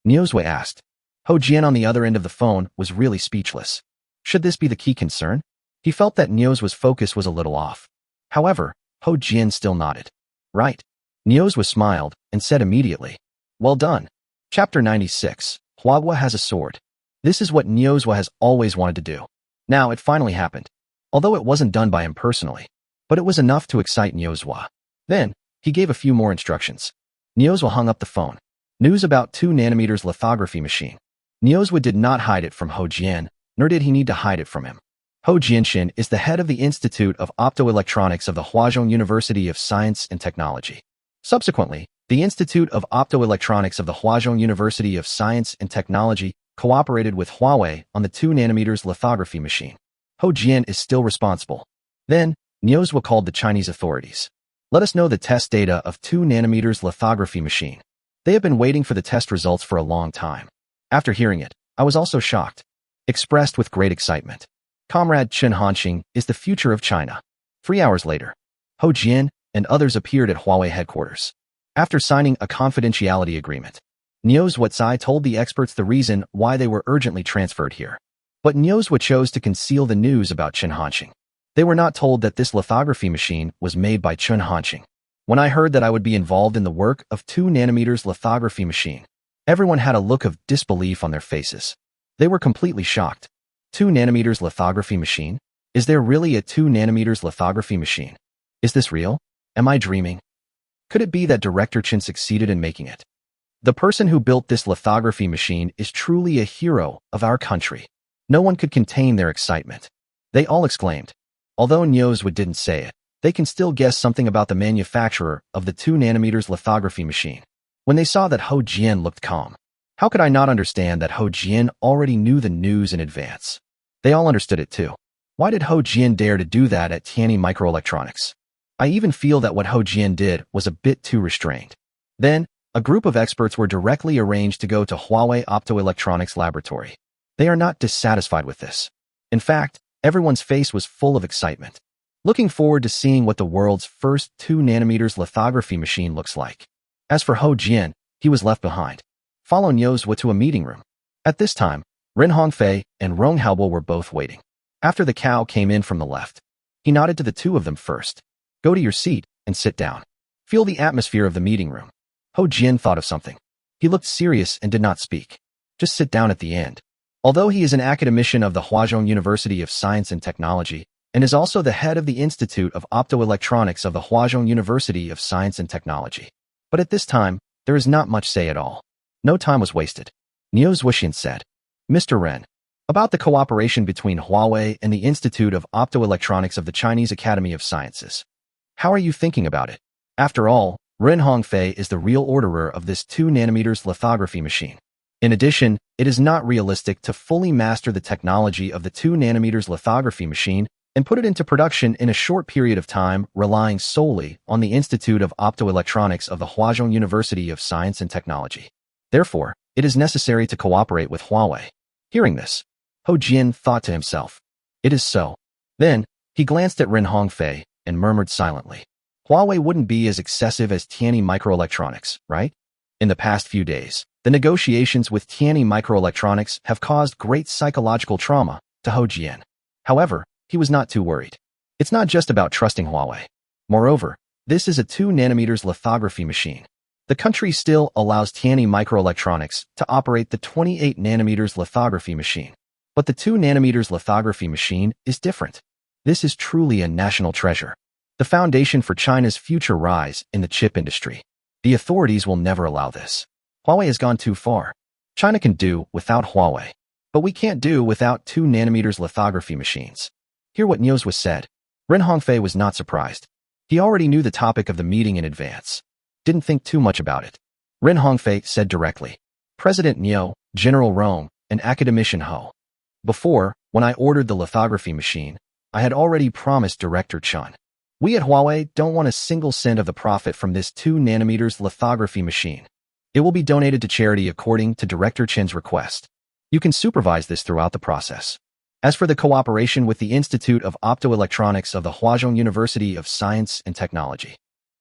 Niuzhua asked. Ho Jian on the other end of the phone was really speechless. Should this be the key concern? He felt that Niuzhua's focus was a little off. However, Ho Jian still nodded. Right. Niuzhua smiled and said immediately. Well done. Chapter 96. Huawei has a sword. This is what Niuzhua has always wanted to do. Now it finally happened. Although it wasn't done by him personally. But it was enough to excite Niuzhua. Then, he gave a few more instructions. Niuzhua hung up the phone. News about 2 nanometers lithography machine. Niuzhua did not hide it from Ho Jian, nor did he need to hide it from him. Ho Jianxin is the head of the Institute of Optoelectronics of the Huazhong University of Science and Technology. Subsequently, the Institute of Optoelectronics of the Huazhong University of Science and Technology cooperated with Huawei on the 2 nanometers lithography machine. Ho Jian is still responsible. Then, Niuzhua called the Chinese authorities. Let us know the test data of 2 nanometers lithography machine. They have been waiting for the test results for a long time. After hearing it, I was also shocked. Expressed with great excitement. Comrade Chen Hanxing is the future of China. 3 hours later, Ho Jian and others appeared at Huawei headquarters. After signing a confidentiality agreement, Niuzhua told the experts the reason why they were urgently transferred here. But Niuzhua chose to conceal the news about Chen Hanxing. They were not told that this lithography machine was made by Chen Hanxing. When I heard that I would be involved in the work of 2 nanometers lithography machine, everyone had a look of disbelief on their faces. They were completely shocked. 2 nanometers lithography machine? Is there really a 2 nanometers lithography machine? Is this real? Am I dreaming? Could it be that Director Chen succeeded in making it? The person who built this lithography machine is truly a hero of our country. No one could contain their excitement. They all exclaimed. Although Niuzhua didn't say it, they can still guess something about the manufacturer of the 2 nanometers lithography machine. When they saw that Ho Jian looked calm, how could I not understand that Ho Jian already knew the news in advance? They all understood it too. Why did Ho Jian dare to do that at Tianyi Microelectronics? I even feel that what Ho Jian did was a bit too restrained. Then, a group of experts were directly arranged to go to Huawei Optoelectronics Laboratory. They are not dissatisfied with this. In fact, everyone's face was full of excitement, looking forward to seeing what the world's first 2 nanometers lithography machine looks like. As for Ho Jian, he was left behind. Follow Niuzhua to a meeting room. At this time, Ren Hongfei and Rong Haobo were both waiting. After the cow came in from the left, he nodded to the two of them first. Go to your seat and sit down. Feel the atmosphere of the meeting room. Ho Jian thought of something. He looked serious and did not speak. Just sit down at the end. Although he is an academician of the Huazhong University of Science and Technology and is also the head of the Institute of Optoelectronics of the Huazhong University of Science and Technology. But at this time, there is not much say at all. No time was wasted. Niu Zhuxian said, Mr. Ren, about the cooperation between Huawei and the Institute of Optoelectronics of the Chinese Academy of Sciences. How are you thinking about it? After all, Ren Hongfei is the real orderer of this 2nm lithography machine. In addition, it is not realistic to fully master the technology of the 2nm lithography machine and put it into production in a short period of time, relying solely on the Institute of Optoelectronics of the Huazhong University of Science and Technology. Therefore, it is necessary to cooperate with Huawei. Hearing this, Ho Jian thought to himself, it is so. Then, he glanced at Ren Hongfei and murmured silently, Huawei wouldn't be as excessive as Tianyi Microelectronics, right? In the past few days, the negotiations with Tianyi Microelectronics have caused great psychological trauma to Ho Jian. However, he was not too worried. It's not just about trusting Huawei. Moreover, this is a 2nm lithography machine. The country still allows Tianyi Microelectronics to operate the 28nm lithography machine. But the 2nm lithography machine is different. This is truly a national treasure. The foundation for China's future rise in the chip industry. The authorities will never allow this. Huawei has gone too far. China can do without Huawei. But we can't do without 2nm lithography machines. Hear what Niu was said. Ren Hongfei was not surprised. He already knew the topic of the meeting in advance. Didn't think too much about it. Ren Hongfei said directly, President Niu, General Rong, and Academician Ho. Before, when I ordered the lithography machine, I had already promised Director Chen. We at Huawei don't want a single cent of the profit from this 2nm lithography machine. It will be donated to charity according to Director Chen's request. You can supervise this throughout the process. As for the cooperation with the Institute of Optoelectronics of the Huazhong University of Science and Technology,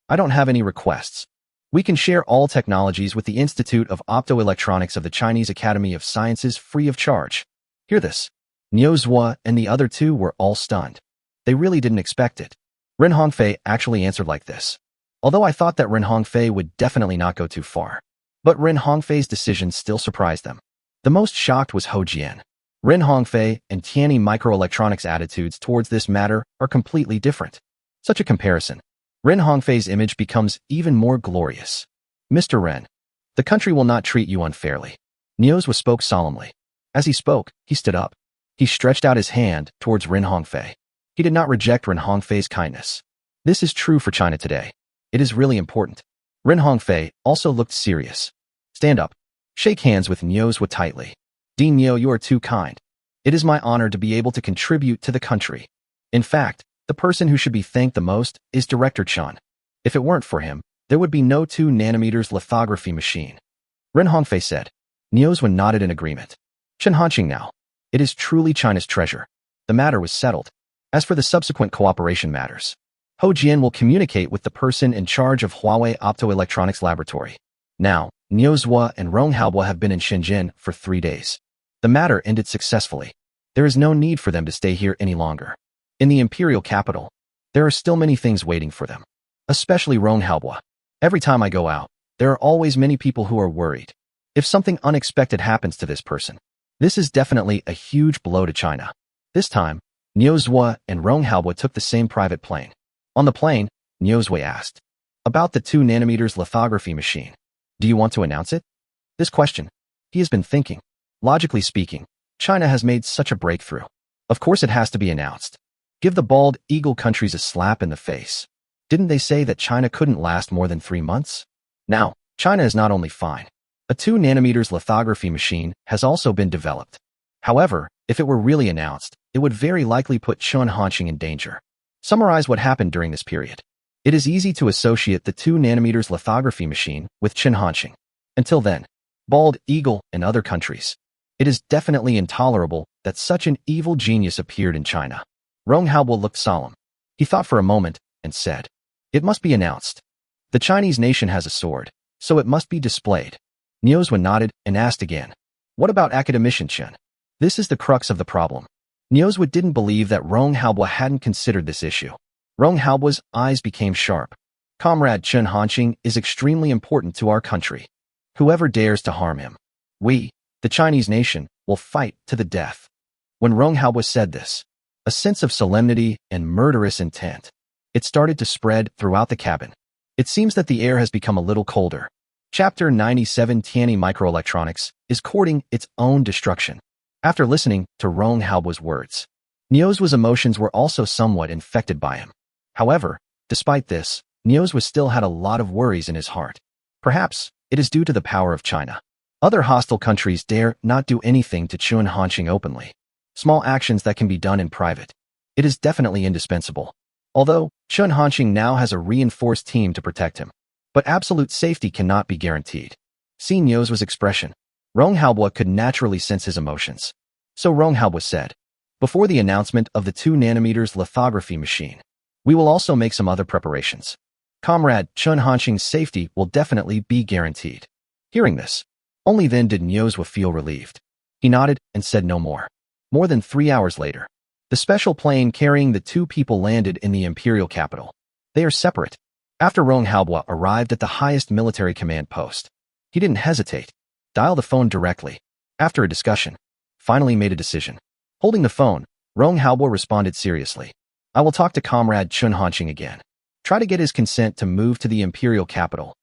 I don't have any requests. We can share all technologies with the Institute of Optoelectronics of the Chinese Academy of Sciences free of charge. Hear this. Niu Zhuo and the other two were all stunned. They really didn't expect it. Ren Hongfei actually answered like this. Although I thought that Ren Hongfei would definitely not go too far. But Ren Hongfei's decision still surprised them. The most shocked was Ho Jian. Ren Hongfei and Tianyi Microelectronics' attitudes towards this matter are completely different. Such a comparison. Ren Hongfei's image becomes even more glorious. Mr. Ren, the country will not treat you unfairly. Niu Zhuo spoke solemnly. As he spoke, he stood up. He stretched out his hand towards Ren Hongfei. He did not reject Ren Hongfei's kindness. This is true for China today. It is really important. Ren Hongfei also looked serious. Stand up. Shake hands with Niu Zhuo tightly. Dean Niu, you are too kind. It is my honor to be able to contribute to the country. In fact, the person who should be thanked the most is Director Chen. If it weren't for him, there would be no 2nm lithography machine. Ren Hongfei said. Niu Zhuo nodded in agreement. Chen Hanqing now. It is truly China's treasure. The matter was settled. As for the subsequent cooperation matters, Ho Jian will communicate with the person in charge of Huawei Optoelectronics Laboratory. Now, Niu Zhuo and Rong Haobo have been in Shenzhen for 3 days. The matter ended successfully. There is no need for them to stay here any longer. In the imperial capital, there are still many things waiting for them. Especially Rong Haobo. Every time I go out, there are always many people who are worried. If something unexpected happens to this person, this is definitely a huge blow to China. This time, Niu Zhuo and Rong Haobo took the same private plane. On the plane, Niu Zhuo asked, about the 2nm lithography machine. Do you want to announce it? This question. He has been thinking. Logically speaking, China has made such a breakthrough. Of course it has to be announced. Give the bald eagle countries a slap in the face. Didn't they say that China couldn't last more than 3 months? Now, China is not only fine. A 2nm lithography machine has also been developed. However, if it were really announced, it would very likely put Chen Hanqing in danger. Summarize what happened during this period. It is easy to associate the 2nm lithography machine with Chen Hanqing. Until then, bald eagle and other countries. It is definitely intolerable that such an evil genius appeared in China. Rong Haobo looked solemn. He thought for a moment and said, it must be announced. The Chinese nation has a sword, so it must be displayed. Niu Zhuo nodded and asked again, what about Academician Chen? This is the crux of the problem. Niu Zhuo didn't believe that Rong Haobo hadn't considered this issue. Rong Haobuo's eyes became sharp. Comrade Chen Hanqing is extremely important to our country. Whoever dares to harm him, we, the Chinese nation, will fight to the death. When Rong Haobuo said this, a sense of solemnity and murderous intent, it started to spread throughout the cabin. It seems that the air has become a little colder. Chapter 97 Tianyi Microelectronics is courting its own destruction. After listening to Rong Haobuo's words, Niu's emotions were also somewhat infected by him. However, despite this, Niu's still had a lot of worries in his heart. Perhaps it is due to the power of China. Other hostile countries dare not do anything to Chen Hanqing openly. Small actions that can be done in private. It is definitely indispensable. Although, Chen Hanqing now has a reinforced team to protect him. But absolute safety cannot be guaranteed. Seeing Niu's expression, Rong Haobuo could naturally sense his emotions. So Rong Haobuo said, before the announcement of the 2 nanometers lithography machine, we will also make some other preparations. Comrade Chen Hanqing's safety will definitely be guaranteed. Hearing this, only then did Niu feel relieved. He nodded and said no more. More than 3 hours later, the special plane carrying the 2 people landed in the imperial capital. They are separate. After Rong Haobuo arrived at the highest military command post, he didn't hesitate. Dial the phone directly. After a discussion, finally made a decision. Holding the phone, Rong Haobuo responded seriously. I will talk to Comrade Chen Hanqing again. Try to get his consent to move to the imperial capital.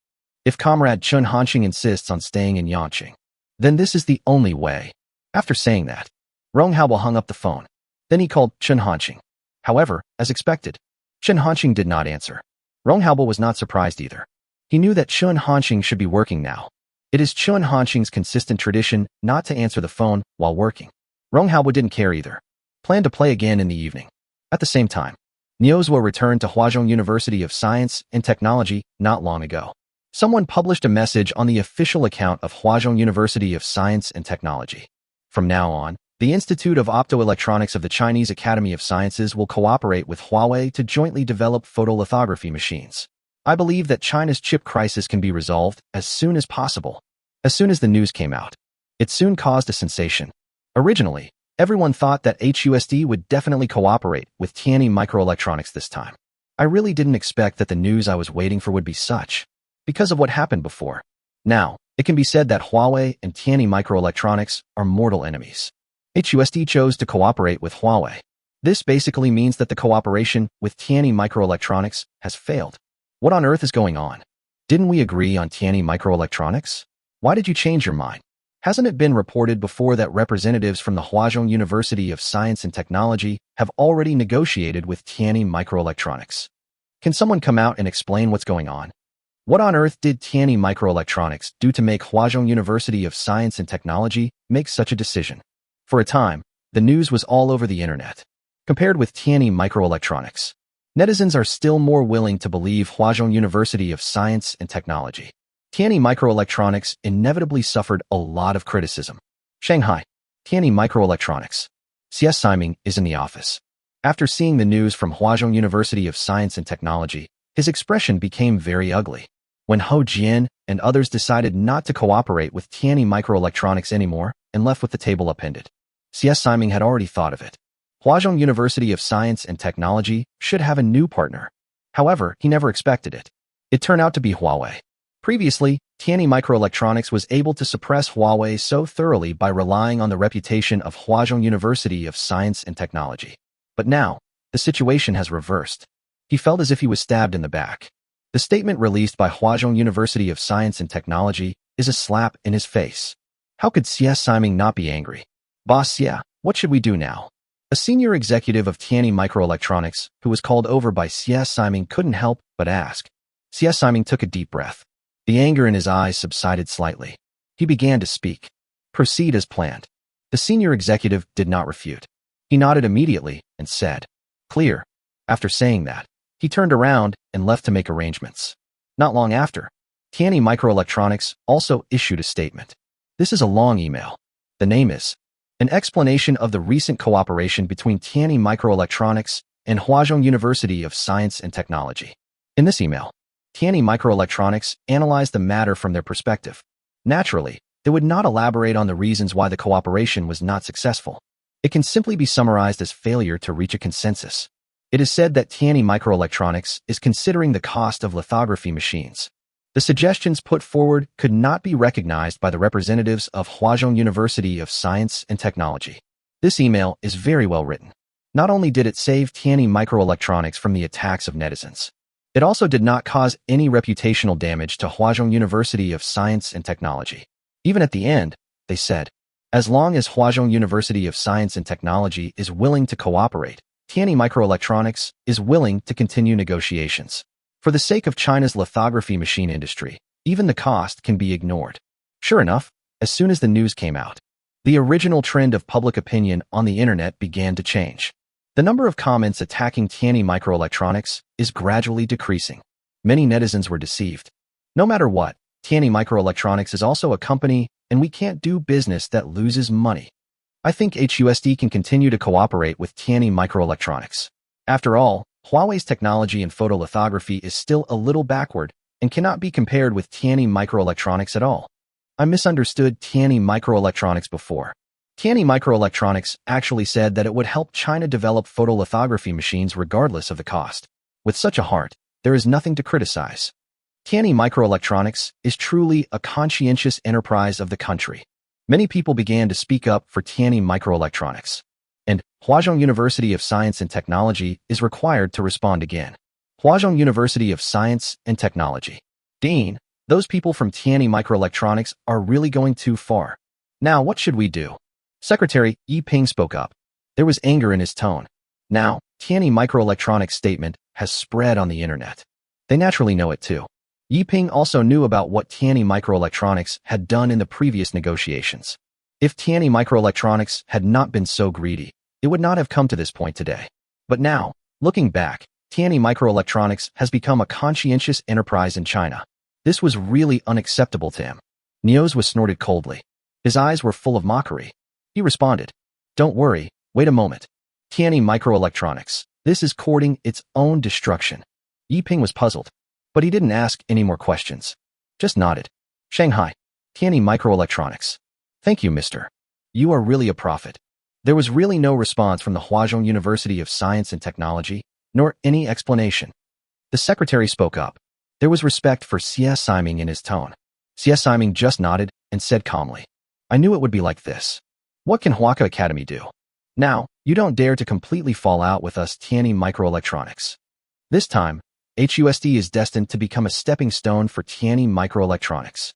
If Comrade Chen Hanqing insists on staying in Yanqing, then this is the only way. After saying that, Rong Haobuo hung up the phone. Then he called Chen Hanqing. However, as expected, Chen Hanqing did not answer. Rong Haobuo was not surprised either. He knew that Chen Hanqing should be working now. It is Chen Hanqing's consistent tradition not to answer the phone while working. Rong Haobuo didn't care either. Planned to play again in the evening. At the same time, Niu returned to Huazhong University of Science and Technology not long ago. Someone published a message on the official account of Huazhong University of Science and Technology. From now on, the Institute of Optoelectronics of the Chinese Academy of Sciences will cooperate with Huawei to jointly develop photolithography machines. I believe that China's chip crisis can be resolved as soon as possible. As soon as the news came out, it soon caused a sensation. Originally, everyone thought that HUSD would definitely cooperate with Tianyi Microelectronics this time. I really didn't expect that the news I was waiting for would be such, because of what happened before. Now, it can be said that Huawei and Tianyi Microelectronics are mortal enemies. HUSD chose to cooperate with Huawei. This basically means that the cooperation with Tianyi Microelectronics has failed. What on earth is going on? Didn't we agree on Tianyi Microelectronics? Why did you change your mind? Hasn't it been reported before that representatives from the Huazhong University of Science and Technology have already negotiated with Tianyi Microelectronics? Can someone come out and explain what's going on? What on earth did Tianyi Microelectronics do to make Huazhong University of Science and Technology make such a decision? For a time, the news was all over the internet. Compared with Tianyi Microelectronics, netizens are still more willing to believe Huazhong University of Science and Technology. Tianyi Microelectronics inevitably suffered a lot of criticism. Shanghai, Tianyi Microelectronics. CS Siming is in the office. After seeing the news from Huazhong University of Science and Technology, his expression became very ugly. When Hou Jian and others decided not to cooperate with Tianyi Microelectronics anymore and left with the table upended, CS Siming had already thought of it. Huazhong University of Science and Technology should have a new partner. However, he never expected it. It turned out to be Huawei. Previously, Tianyi Microelectronics was able to suppress Huawei so thoroughly by relying on the reputation of Huazhong University of Science and Technology. But now, the situation has reversed. He felt as if he was stabbed in the back. The statement released by Huazhong University of Science and Technology is a slap in his face. How could CS Siming not be angry? Boss Xie, what should we do now? A senior executive of Tianyi Microelectronics, who was called over by CS Siming, couldn't help but ask. CS Siming took a deep breath. The anger in his eyes subsided slightly. He began to speak. Proceed as planned. The senior executive did not refute. He nodded immediately and said, clear. After saying that, he turned around and left to make arrangements. Not long after, Tianyi Microelectronics also issued a statement. This is a long email. The name is an explanation of the recent cooperation between Tianyi Microelectronics and Huazhong University of Science and Technology. In this email, Tianyi Microelectronics analyzed the matter from their perspective. Naturally, they would not elaborate on the reasons why the cooperation was not successful. It can simply be summarized as failure to reach a consensus. It is said that Tianyi Microelectronics is considering the cost of lithography machines. The suggestions put forward could not be recognized by the representatives of Huazhong University of Science and Technology. This email is very well written. Not only did it save Tianyi Microelectronics from the attacks of netizens, it also did not cause any reputational damage to Huazhong University of Science and Technology. Even at the end, they said, as long as Huazhong University of Science and Technology is willing to cooperate, Tianyi Microelectronics is willing to continue negotiations. For the sake of China's lithography machine industry, even the cost can be ignored. Sure enough, as soon as the news came out, the original trend of public opinion on the internet began to change. The number of comments attacking Tianyi Microelectronics is gradually decreasing. Many netizens were deceived. No matter what, Tianyi Microelectronics is also a company, and we can't do business that loses money. I think HUSD can continue to cooperate with Tianyi Microelectronics. After all, Huawei's technology in photolithography is still a little backward and cannot be compared with Tianyi Microelectronics at all. I misunderstood Tianyi Microelectronics before. Tianyi Microelectronics actually said that it would help China develop photolithography machines regardless of the cost. With such a heart, there is nothing to criticize. Tianyi Microelectronics is truly a conscientious enterprise of the country. Many people began to speak up for Tianyi Microelectronics. And Huazhong University of Science and Technology is required to respond again. Huazhong University of Science and Technology. Dean, those people from Tianyi Microelectronics are really going too far. Now what should we do? Secretary Yi Ping spoke up. There was anger in his tone. Now, Tianyi Microelectronics' statement has spread on the internet. They naturally know it too. Yi Ping also knew about what Tianyi Microelectronics had done in the previous negotiations. If Tianyi Microelectronics had not been so greedy, it would not have come to this point today. But now, looking back, Tianyi Microelectronics has become a conscientious enterprise in China. This was really unacceptable to him. Nios was snorted coldly. His eyes were full of mockery. He responded, "Don't worry, wait a moment. Tianyi Microelectronics, this is courting its own destruction." Yi Ping was puzzled, but he didn't ask any more questions. Just nodded. Shanghai, Tianyi Microelectronics. Thank you, mister. You are really a prophet. There was really no response from the Huazhong University of Science and Technology, nor any explanation. The secretary spoke up. There was respect for Xie Siming in his tone. Xie Siming just nodded and said calmly, "I knew it would be like this. What can Huaka Academy do? Now, you don't dare to completely fall out with us, Tianyi Microelectronics. This time, HUSD is destined to become a stepping stone for Tianyi Microelectronics."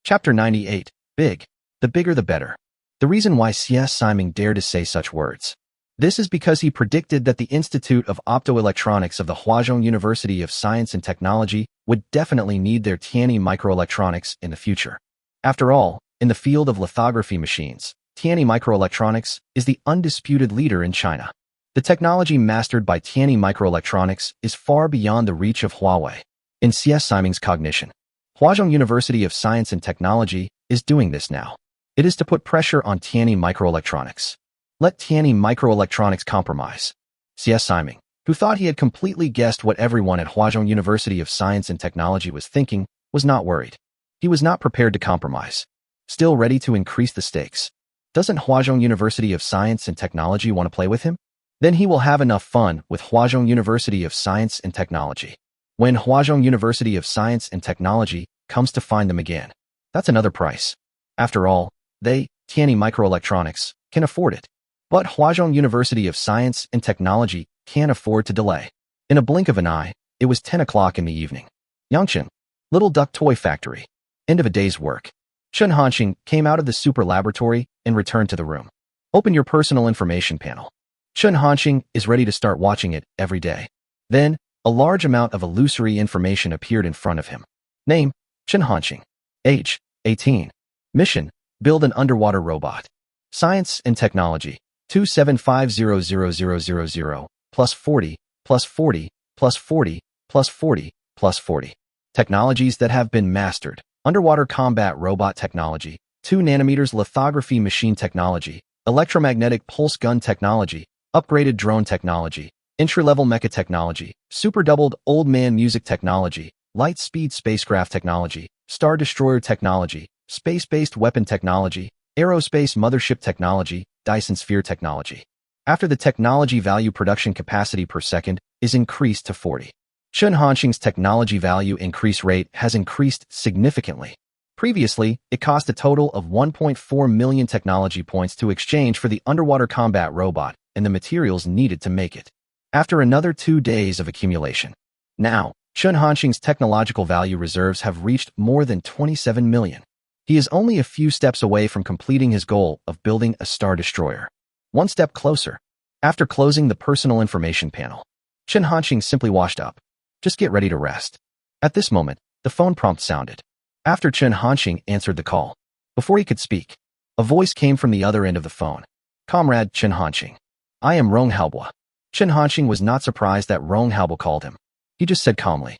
Chapter 98. Big. The bigger the better. The reason why Xie Siming dared to say such words. This is because he predicted that the Institute of Optoelectronics of the Huazhong University of Science and Technology would definitely need their Tianyi Microelectronics in the future. After all, in the field of lithography machines, Tianyi Microelectronics is the undisputed leader in China. The technology mastered by Tianyi Microelectronics is far beyond the reach of Huawei. In Xie Siming's cognition, Huazhong University of Science and Technology is doing this now. It is to put pressure on Tianyi Microelectronics. Let Tianyi Microelectronics compromise. Xie Siming, who thought he had completely guessed what everyone at Huazhong University of Science and Technology was thinking, was not worried. He was not prepared to compromise. Still ready to increase the stakes. Doesn't Huazhong University of Science and Technology want to play with him? Then he will have enough fun with Huazhong University of Science and Technology. When Huazhong University of Science and Technology comes to find them again, that's another price. After all, they, Tianyi Microelectronics, can afford it. But Huazhong University of Science and Technology can't afford to delay. In a blink of an eye, it was 10 o'clock in the evening. Yangchen, Little Duck Toy Factory. End of a day's work. Chen Hanxing came out of the super laboratory and returned to the room. Open your personal information panel. Chen Hanxing is ready to start watching it every day. Then, a large amount of illusory information appeared in front of him. Name, Chen Hanxing. Age, 18. Mission, build an underwater robot. Science and Technology, 2750000 plus 40, plus 40, plus 40, plus 40, plus 40. Technologies that have been mastered. Underwater combat robot technology, 2 nanometers lithography machine technology, electromagnetic pulse gun technology, upgraded drone technology, entry-level mecha technology, super doubled old man music technology, light speed spacecraft technology, star destroyer technology, space-based weapon technology, aerospace mothership technology, Dyson sphere technology. after the technology value production capacity per second is increased to 40. Chen Hanxing's technology value increase rate has increased significantly. Previously, it cost a total of 1.4 million technology points to exchange for the underwater combat robot and the materials needed to make it. After another 2 days of accumulation. Now, Chen Hanxing's technological value reserves have reached more than 27 million. He is only a few steps away from completing his goal of building a Star Destroyer. One step closer. After closing the personal information panel, Chen Hanxing simply washed up. Just get ready to rest. At this moment, the phone prompt sounded. After Chen Hanxing answered the call, before he could speak, a voice came from the other end of the phone. Comrade Chen Hanxing. I am Rong Haobo. Chen Hanxing was not surprised that Rong Haobo called him. He just said calmly,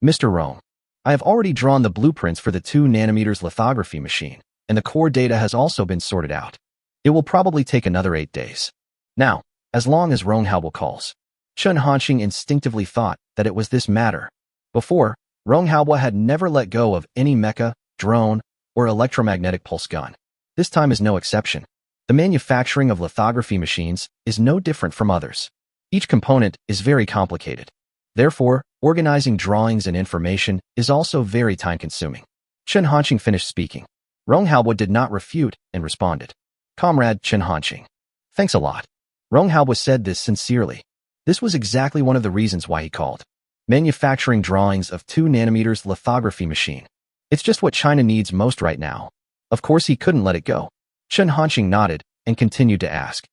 Mr. Rong, I have already drawn the blueprints for the 2 nanometers lithography machine, and the core data has also been sorted out. It will probably take another 8 days. Now, as long as Rong Haobo calls. Chen Hanxing instinctively thought that it was this matter. Before, Rong Haobo had never let go of any mecha, drone, or electromagnetic pulse gun. This time is no exception. The manufacturing of lithography machines is no different from others. Each component is very complicated. Therefore, organizing drawings and information is also very time-consuming. Chen Hanxing finished speaking. Rong Haobo did not refute and responded. Comrade Chen Hanxing. Thanks a lot. Rong Haobo said this sincerely. This was exactly one of the reasons why he called. Manufacturing drawings of 2 nanometers lithography machine. It's just what China needs most right now. Of course he couldn't let it go. Chen Hanxing nodded and continued to ask.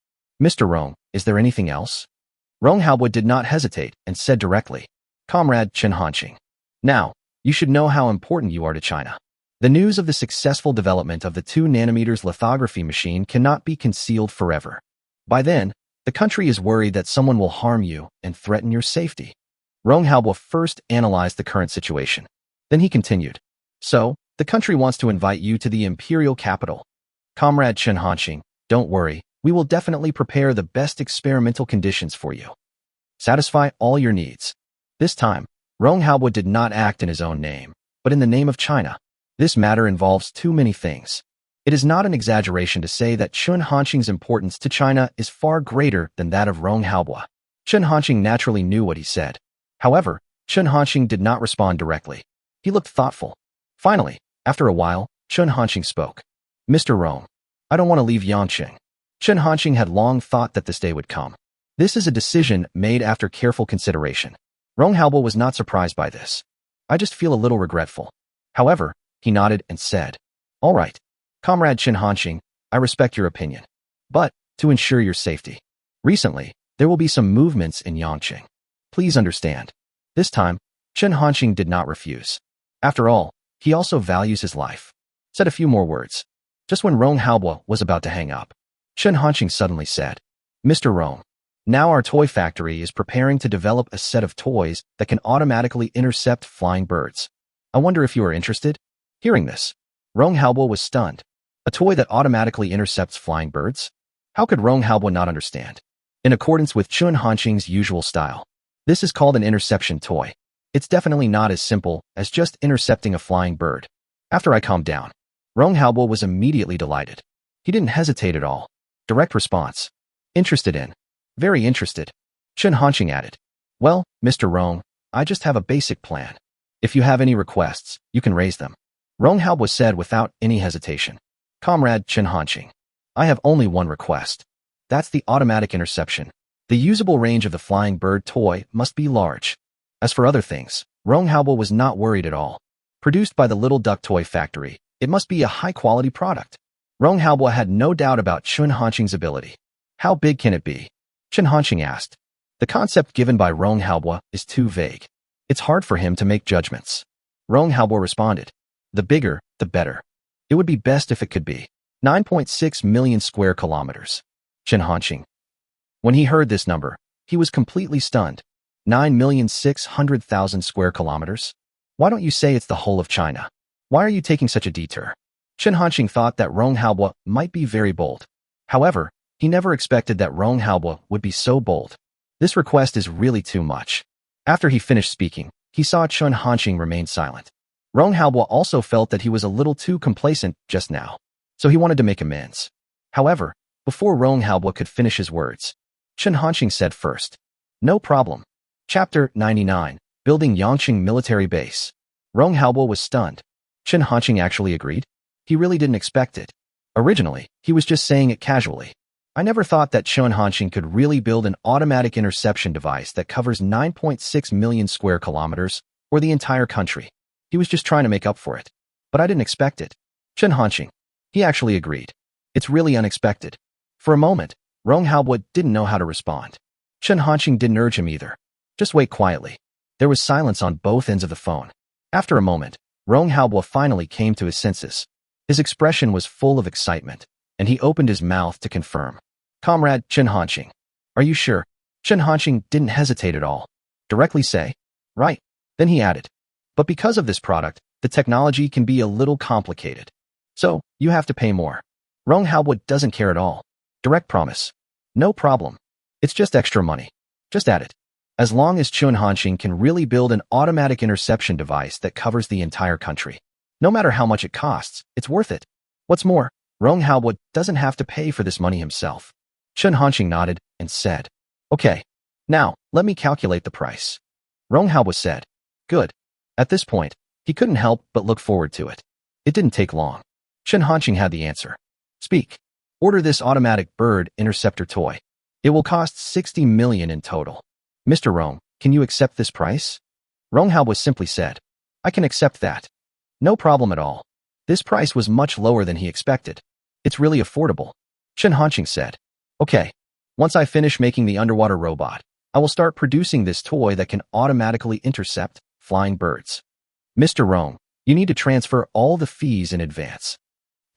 Mr. Rong, is there anything else? Rong Haobo did not hesitate and said directly. Comrade Chen Hanxing. Now, you should know how important you are to China. The news of the successful development of the 2 nanometers lithography machine cannot be concealed forever. By then, the country is worried that someone will harm you and threaten your safety. Rong Haobo first analyzed the current situation. Then he continued. So, the country wants to invite you to the imperial capital. Comrade Chen Hanxing, don't worry, we will definitely prepare the best experimental conditions for you. Satisfy all your needs. This time, Rong Haobo did not act in his own name, but in the name of China. This matter involves too many things. It is not an exaggeration to say that Chen Hanxing's importance to China is far greater than that of Rong Haobo. Chen Hanxing naturally knew what he said. However, Chen Hanxing did not respond directly. He looked thoughtful. Finally, after a while, Chen Hanxing spoke. Mr. Rong, I don't want to leave Yangqing. Chen Hanxing had long thought that this day would come. This is a decision made after careful consideration. Rong Haobo was not surprised by this. I just feel a little regretful. However, he nodded and said, All right, Comrade Chen Hanxing, I respect your opinion. But, to ensure your safety, recently, there will be some movements in Yangqing. Please understand. This time, Chen Hanxing did not refuse. After all, he also values his life. Said a few more words. Just when Rong Haobo was about to hang up, Chen Hanxing suddenly said, Mr. Rong, now our toy factory is preparing to develop a set of toys that can automatically intercept flying birds. I wonder if you are interested? Hearing this, Rong Haobo was stunned. A toy that automatically intercepts flying birds? How could Rong Haobo not understand? In accordance with Chen Hanxing's usual style, this is called an interception toy. It's definitely not as simple as just intercepting a flying bird. After I calmed down, Rong Haobo was immediately delighted. He didn't hesitate at all. Direct response. Interested in. Very interested. Chen Hanxing added. Well, Mr. Rong, I just have a basic plan. If you have any requests, you can raise them. Rong Haobo said without any hesitation. Comrade Chen Hanxing, I have only one request. That's the automatic interception. The usable range of the flying bird toy must be large. As for other things, Rong Haobo was not worried at all. Produced by the Little Duck Toy Factory, it must be a high-quality product. Rong Haobo had no doubt about Chen Hanxing's ability. How big can it be? Chen Hanxing asked. The concept given by Rong Haobo is too vague. It's hard for him to make judgments. Rong Haobo responded. The bigger, the better. It would be best if it could be 9.6 million square kilometers. Chen Hanxing. When he heard this number, he was completely stunned. 9,600,000 square kilometers? Why don't you say it's the whole of China? Why are you taking such a detour? Chen Hanxing thought that Rong Haobo might be very bold. However, he never expected that Rong Haobo would be so bold. This request is really too much. After he finished speaking, he saw Chen Hanxing remain silent. Rong Haobo also felt that he was a little too complacent just now, so he wanted to make amends. However, before Rong Haobo could finish his words, Chen Hanqing said first. No problem. Chapter 99. Building Yangqing Military Base. Rong Haobo was stunned. Chen Hanqing actually agreed? He really didn't expect it. Originally, he was just saying it casually. I never thought that Chen Hanqing could really build an automatic interception device that covers 9.6 million square kilometers, or the entire country. He was just trying to make up for it. But I didn't expect it. Chen Hanqing. He actually agreed. It's really unexpected. For a moment, Rong Haobo didn't know how to respond. Chen Hanqing didn't urge him either. Just wait quietly. There was silence on both ends of the phone. After a moment, Rong Haobo finally came to his senses. His expression was full of excitement, and he opened his mouth to confirm. Comrade Chen Hanqing. Are you sure? Chen Hanqing didn't hesitate at all. Directly say, right. Then he added, but because of this product, the technology can be a little complicated. So, you have to pay more. Rong Haobo doesn't care at all. Direct promise. No problem. It's just extra money. Just add it. As long as Chen Hanqing can really build an automatic interception device that covers the entire country. No matter how much it costs, it's worth it. What's more, Rong Haobo doesn't have to pay for this money himself. Chen Hanqing nodded and said, okay. Now, let me calculate the price. Rong Haobo said, good. At this point, he couldn't help but look forward to it. It didn't take long. Chen Hanqing had the answer. Speak. Order this automatic bird interceptor toy. It will cost 60 million in total. Mr. Rong, can you accept this price? Rong Haobo simply said, I can accept that. No problem at all. This price was much lower than he expected. It's really affordable. Chen Hanqing said, okay. Once I finish making the underwater robot, I will start producing this toy that can automatically intercept flying birds. Mr. Rong, you need to transfer all the fees in advance.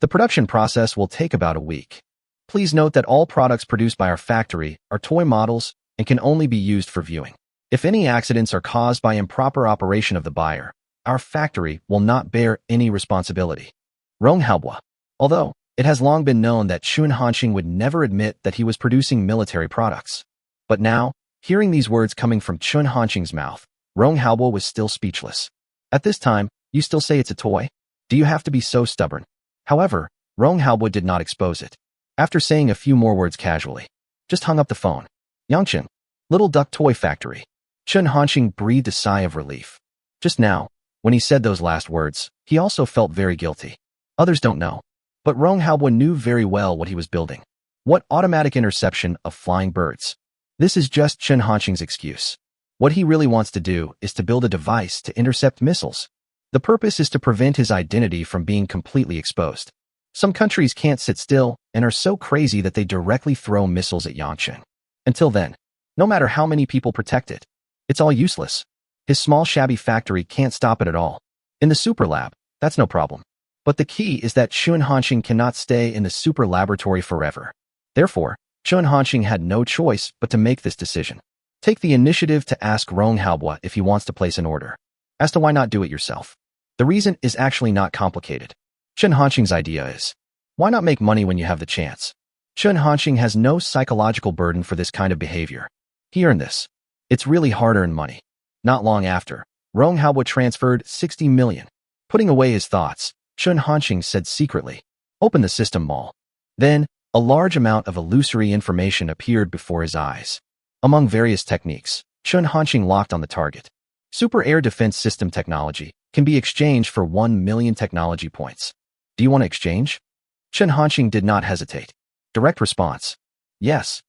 The production process will take about a week. Please note that all products produced by our factory are toy models and can only be used for viewing. If any accidents are caused by improper operation of the buyer, our factory will not bear any responsibility. Rong Haobo. Although, it has long been known that Chen Hanqing would never admit that he was producing military products. But now, hearing these words coming from Chen Hanqing's mouth, Rong Haobo was still speechless. At this time, you still say it's a toy? Do you have to be so stubborn? However, Rong Haobo did not expose it. After saying a few more words casually, just hung up the phone. Yangqing, Little Duck Toy Factory. Chen Hanqing breathed a sigh of relief. Just now, when he said those last words, he also felt very guilty. Others don't know. But Rong Haobo knew very well what he was building. What automatic interception of flying birds? This is just Chen Hanqing's excuse. What he really wants to do is to build a device to intercept missiles. The purpose is to prevent his identity from being completely exposed. Some countries can't sit still and are so crazy that they directly throw missiles at Yangqing. Until then, no matter how many people protect it, it's all useless. His small shabby factory can't stop it at all. In the super lab, that's no problem. But the key is that Chen Hanqing cannot stay in the super laboratory forever. Therefore, Chen Hanqing had no choice but to make this decision. Take the initiative to ask Rong Haobo if he wants to place an order. As to why not do it yourself. The reason is actually not complicated. Chen Hanqing's idea is, why not make money when you have the chance? Chen Hanqing has no psychological burden for this kind of behavior. He earned this. It's really hard-earned money. Not long after, Rong Haobo transferred 60 million. Putting away his thoughts, Chen Hanqing said secretly, open the system mall. Then, a large amount of illusory information appeared before his eyes. Among various techniques, Chen Hanqing locked on the target. Super Air Defense System technology can be exchanged for 1 million technology points. Do you want to exchange? Chen Hanqing did not hesitate. Direct response. Yes.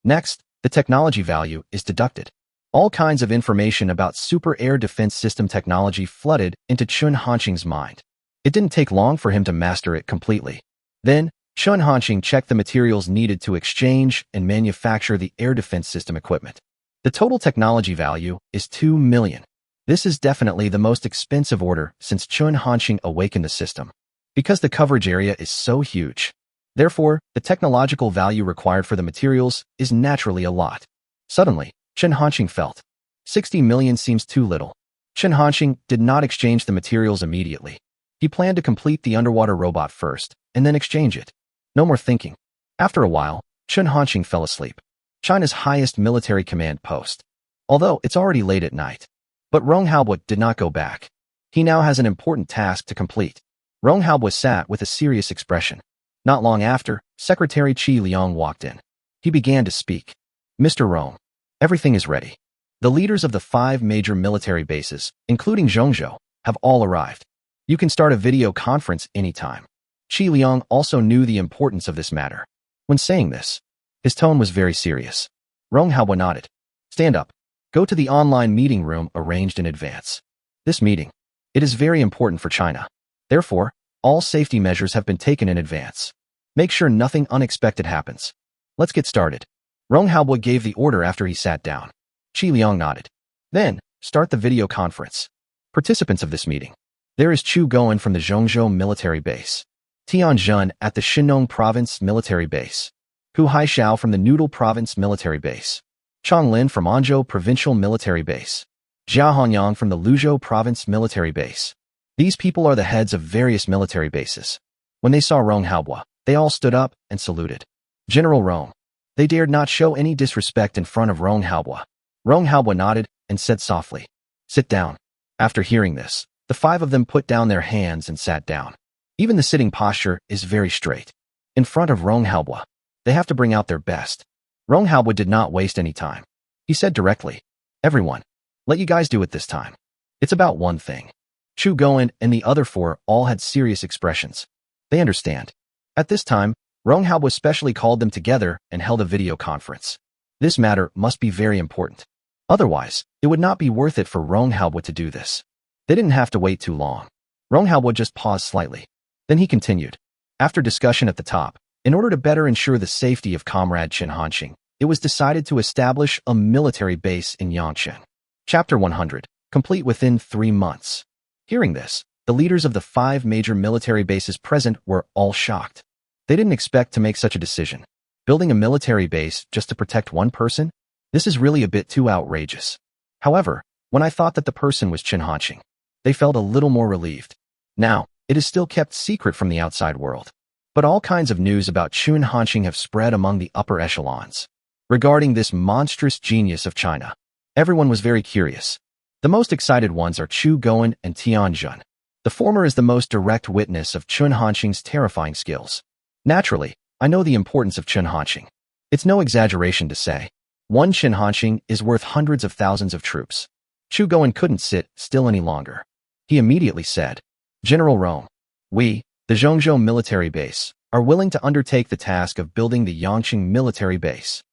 Next, the technology value is deducted. All kinds of information about Super Air Defense System technology flooded into Chen Hanqing's mind. It didn't take long for him to master it completely. Then, Chen Hanqing checked the materials needed to exchange and manufacture the air defense system equipment. The total technology value is 2 million. This is definitely the most expensive order since Chen Hanqing awakened the system. Because the coverage area is so huge. Therefore, the technological value required for the materials is naturally a lot. Suddenly, Chen Hanqing felt 60 million seems too little. Chen Hanqing did not exchange the materials immediately. He planned to complete the underwater robot first, and then exchange it. No more thinking. After a while, Chen Hanqing fell asleep. China's highest military command post. Although it's already late at night. But Rong Haobo did not go back. He now has an important task to complete. Rong Haobo sat with a serious expression. Not long after, Secretary Qi Liang walked in. He began to speak. Mr. Rong, everything is ready. The leaders of the 5 major military bases, including Zhongzhou, have all arrived. You can start a video conference anytime. Qi Liang also knew the importance of this matter. When saying this, his tone was very serious. Rong Haobo nodded. Stand up. Go to the online meeting room arranged in advance. This meeting, it is very important for China. Therefore, all safety measures have been taken in advance. Make sure nothing unexpected happens. Let's get started. Rong Haobo gave the order after he sat down. Qi Liang nodded. Then, start the video conference. Participants of this meeting. There is Chu Goen from the Zhongzhou military base. Tian Jun at the Shinong province military base. Hu Haixiao from the Noodle province military base. Chang Lin from Anzhou provincial military base. Jia Honyang from the Luzhou province military base. These people are the heads of various military bases. When they saw Rong Haobo, they all stood up and saluted. General Rong. They dared not show any disrespect in front of Rong Haobo. Rong Haobo nodded and said softly, sit down. After hearing this, the 5 of them put down their hands and sat down. Even the sitting posture is very straight. In front of Rong Haobo, they have to bring out their best. Rong Haobo did not waste any time. He said directly, everyone, let you guys do it this time. It's about one thing. Chu Goen and the other 4 all had serious expressions. They understand. At this time, Rong Haobo specially called them together and held a video conference. This matter must be very important. Otherwise, it would not be worth it for Rong Haobo to do this. They didn't have to wait too long. Rong Haobo just paused slightly. Then he continued. After discussion at the top, in order to better ensure the safety of Comrade Chen Hanqing, it was decided to establish a military base in Yangcheng. Chapter 100, complete within 3 months. Hearing this, the leaders of the 5 major military bases present were all shocked. They didn't expect to make such a decision. Building a military base just to protect one person? This is really a bit too outrageous. However, when I thought that the person was Chen Hanqing, they felt a little more relieved. Now, it is still kept secret from the outside world. But all kinds of news about Chen Hanqing have spread among the upper echelons. Regarding this monstrous genius of China, everyone was very curious. The most excited ones are Chu Goen and Tian Jun. The former is the most direct witness of Chen Hanqing's terrifying skills. Naturally, I know the importance of Chen Hanqing. It's no exaggeration to say, one Chen Hanqing is worth hundreds of thousands of troops. Chu Goen couldn't sit still any longer. He immediately said, General Rong, we, the Zhongzhou military base, are willing to undertake the task of building the Yangcheng military base.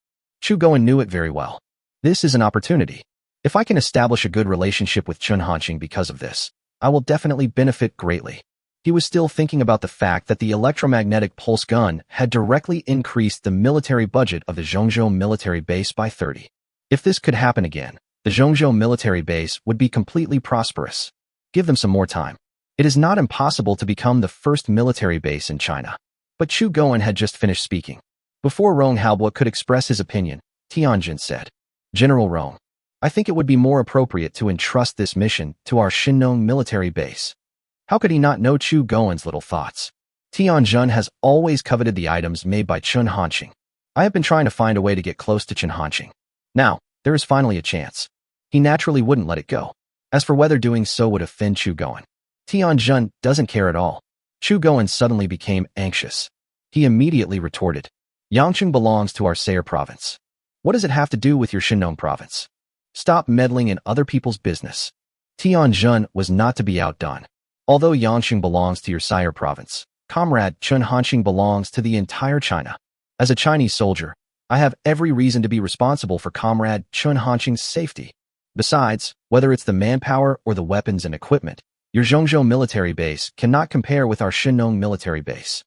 Chu Goen knew it very well. This is an opportunity. If I can establish a good relationship with Chen Hanqing because of this, I will definitely benefit greatly. He was still thinking about the fact that the electromagnetic pulse gun had directly increased the military budget of the Zhongzhou military base by 30. If this could happen again, the Zhongzhou military base would be completely prosperous. Give them some more time. It is not impossible to become the first military base in China. But Chu Goen had just finished speaking. Before Rong Haobo could express his opinion, Tianjin said, General Rong, I think it would be more appropriate to entrust this mission to our Shinong military base. How could he not know Chu Goen's little thoughts? Tianjin has always coveted the items made by Chen Hanqing. I have been trying to find a way to get close to Chen Hanqing. Now, there is finally a chance. He naturally wouldn't let it go. As for whether doing so would offend Chu Goen, Tianjin doesn't care at all. Chu Goen suddenly became anxious. He immediately retorted, Yangcheng belongs to our Sayre province. What does it have to do with your Shinong province? Stop meddling in other people's business. Tianjin was not to be outdone. Although Yangcheng belongs to your Sayre province, Comrade Chen Hanqing belongs to the entire China. As a Chinese soldier, I have every reason to be responsible for Comrade Chen Hanqing's safety. Besides, whether it's the manpower or the weapons and equipment, your Zhongzhou military base cannot compare with our Shinong military base.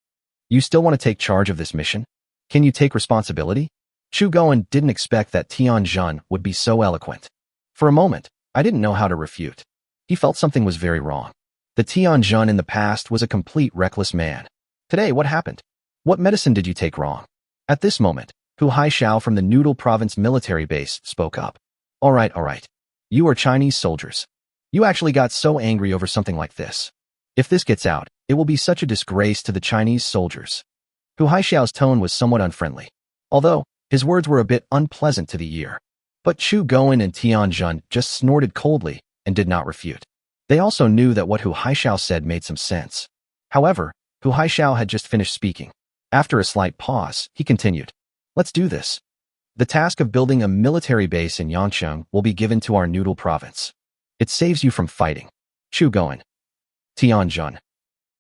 You still want to take charge of this mission? Can you take responsibility? Chu Goen didn't expect that Tianjin would be so eloquent. For a moment, I didn't know how to refute. He felt something was very wrong. The Tianjin in the past was a complete reckless man. Today, what happened? What medicine did you take wrong? At this moment, Hu Haixiao from the Noodle province military base spoke up. All right. You are Chinese soldiers. You actually got so angry over something like this. If this gets out, it will be such a disgrace to the Chinese soldiers. Hu Haixiao's tone was somewhat unfriendly, although his words were a bit unpleasant to the ear. But Chu Goen and Tianjin just snorted coldly and did not refute. They also knew that what Hu Haixiao said made some sense. However, Hu Haixiao had just finished speaking. After a slight pause, he continued, Let's do this. The task of building a military base in Yangcheng will be given to our Noodle province. It saves you from fighting. Chu Goen. Tianjun.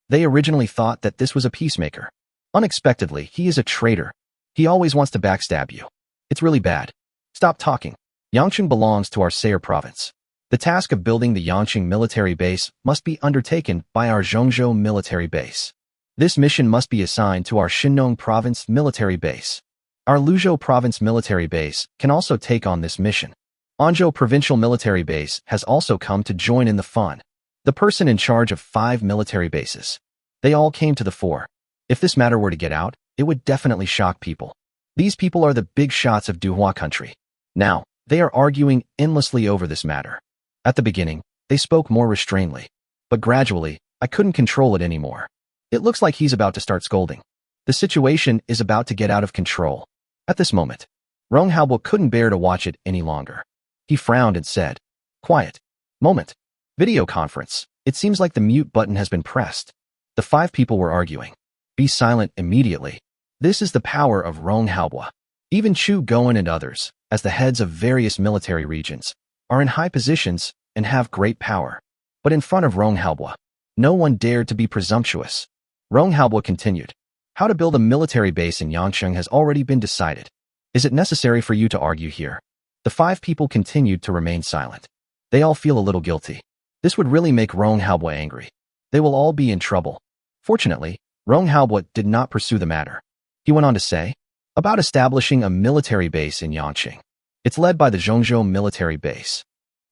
They originally thought that this was a peacemaker. Unexpectedly, he is a traitor. He always wants to backstab you. It's really bad. Stop talking. Yangcheng belongs to our Sayre province. The task of building the Yangcheng military base must be undertaken by our Zhongzhou military base. This mission must be assigned to our Shinong province military base. Our Luzhou province military base can also take on this mission. Anzhou provincial military base has also come to join in the fun. The person in charge of 5 military bases. They all came to the fore. If this matter were to get out, it would definitely shock people. These people are the big shots of Duhua country. Now, they are arguing endlessly over this matter. At the beginning, they spoke more restrainedly. But gradually, I couldn't control it anymore. It looks like he's about to start scolding. The situation is about to get out of control. At this moment, Rong Haobo couldn't bear to watch it any longer. He frowned and said, "Quiet. Moment. Video conference. It seems like the mute button has been pressed." The 5 people were arguing. Be silent immediately. This is the power of Rong Haobo. Even Chu Goen and others, as the heads of various military regions, are in high positions and have great power. But in front of Rong Haobo, no one dared to be presumptuous. Rong Haobo continued. How to build a military base in Yangcheng has already been decided. Is it necessary for you to argue here? The 5 people continued to remain silent. They all feel a little guilty. This would really make Rong Haobo angry. They will all be in trouble. Fortunately, Rong Haobo did not pursue the matter. He went on to say, about establishing a military base in Yangcheng. It's led by the Zhongzhou military base.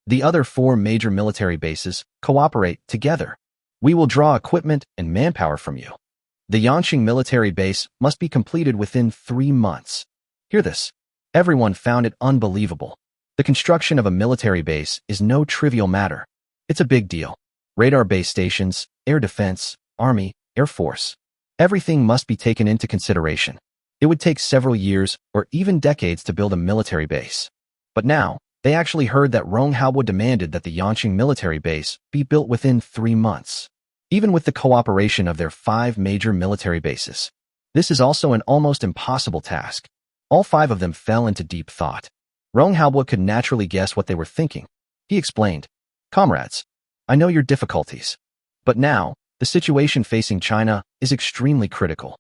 The other 4 major military bases cooperate together. We will draw equipment and manpower from you. The Yangcheng military base must be completed within 3 months. Hear this. Everyone found it unbelievable. The construction of a military base is no trivial matter. It's a big deal. Radar base stations, air defense, army, air force. Everything must be taken into consideration. It would take several years or even decades to build a military base. But now, they actually heard that Rong Haobo demanded that the Yangcheng military base be built within 3 months. Even with the cooperation of their 5 major military bases. This is also an almost impossible task. All 5 of them fell into deep thought. Rong Haobo could naturally guess what they were thinking. He explained, "Comrades, I know your difficulties. But now, the situation facing China is extremely critical.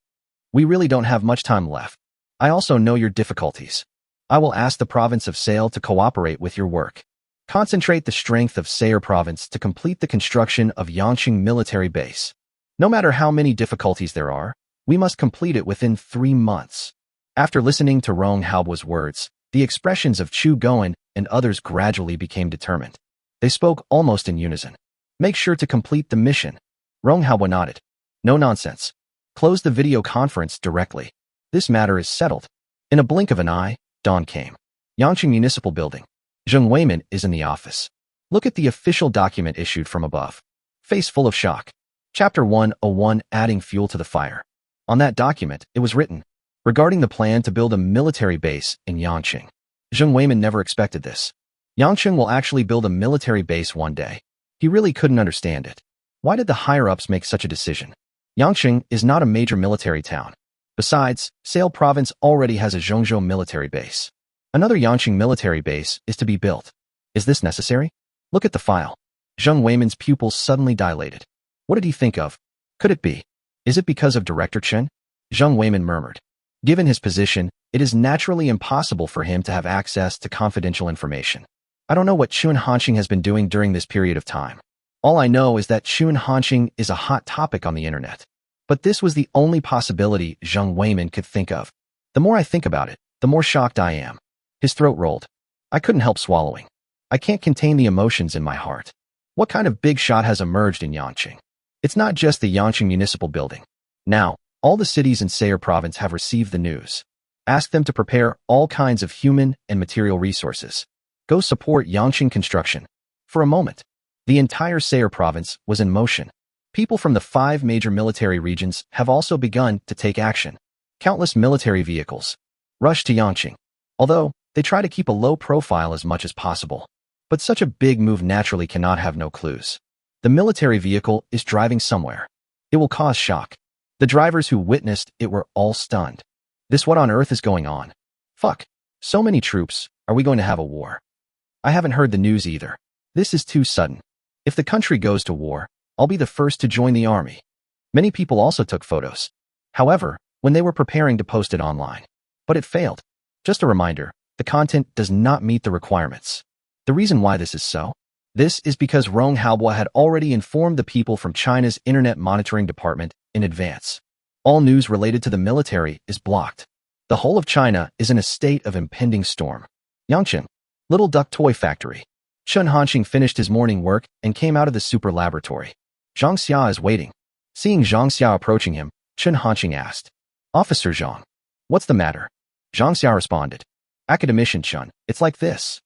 We really don't have much time left. I also know your difficulties. I will ask the province of Sayre to cooperate with your work. Concentrate the strength of Sayre province to complete the construction of Yangcheng military base. No matter how many difficulties there are, we must complete it within 3 months." After listening to Rong Haobo's words, the expressions of Chu Goen and others gradually became determined. They spoke almost in unison. Make sure to complete the mission. Rong Haobo nodded. No nonsense. Close the video conference directly. This matter is settled. In a blink of an eye, dawn came. Yangcheng Municipal Building. Zheng Weimin is in the office. Look at the official document issued from above. Face full of shock. Chapter 101, Adding Fuel to the Fire. On that document, it was written, regarding the plan to build a military base in Yangcheng. Zheng Weimin never expected this. Yangcheng will actually build a military base one day. He really couldn't understand it. Why did the higher-ups make such a decision? Yangcheng is not a major military town. Besides, Sayre province already has a Zhongzhou military base. Another Yangcheng military base is to be built. Is this necessary? Look at the file. Zheng Weimin's pupils suddenly dilated. What did he think of? Could it be? Is it because of Director Chen? Zheng Weimin murmured. Given his position, it is naturally impossible for him to have access to confidential information. I don't know what Chun Hanqing has been doing during this period of time. All I know is that Chun Hanqing is a hot topic on the internet. But this was the only possibility Zheng Weimin could think of. The more I think about it, the more shocked I am. His throat rolled. I couldn't help swallowing. I can't contain the emotions in my heart. What kind of big shot has emerged in Yangcheng? It's not just the Yangcheng Municipal Building. Now, all the cities in Sayre province have received the news. Ask them to prepare all kinds of human and material resources. Go support Yangcheng construction. For a moment, the entire Sayre province was in motion. People from the 5 major military regions have also begun to take action. Countless military vehicles rush to Yangcheng, although they try to keep a low profile as much as possible. But such a big move naturally cannot have no clues. The military vehicle is driving somewhere. It will cause shock. The drivers who witnessed it were all stunned. This what on earth is going on? Fuck. So many troops, are we going to have a war? I haven't heard the news either. This is too sudden. If the country goes to war, I'll be the first to join the army. Many people also took photos. However, when they were preparing to post it online. But it failed. Just a reminder, the content does not meet the requirements. The reason why this is so? This is because Rong Haobo had already informed the people from China's Internet Monitoring Department in advance. All news related to the military is blocked. The whole of China is in a state of impending storm. Yangqing, Little Duck Toy Factory. Chen Hanqing finished his morning work and came out of the super laboratory. Zhang Xia is waiting. Seeing Zhang Xia approaching him, Chen Hanqing asked, "Officer Zhang, what's the matter?" Zhang Xia responded, "Academician Chen, it's like this."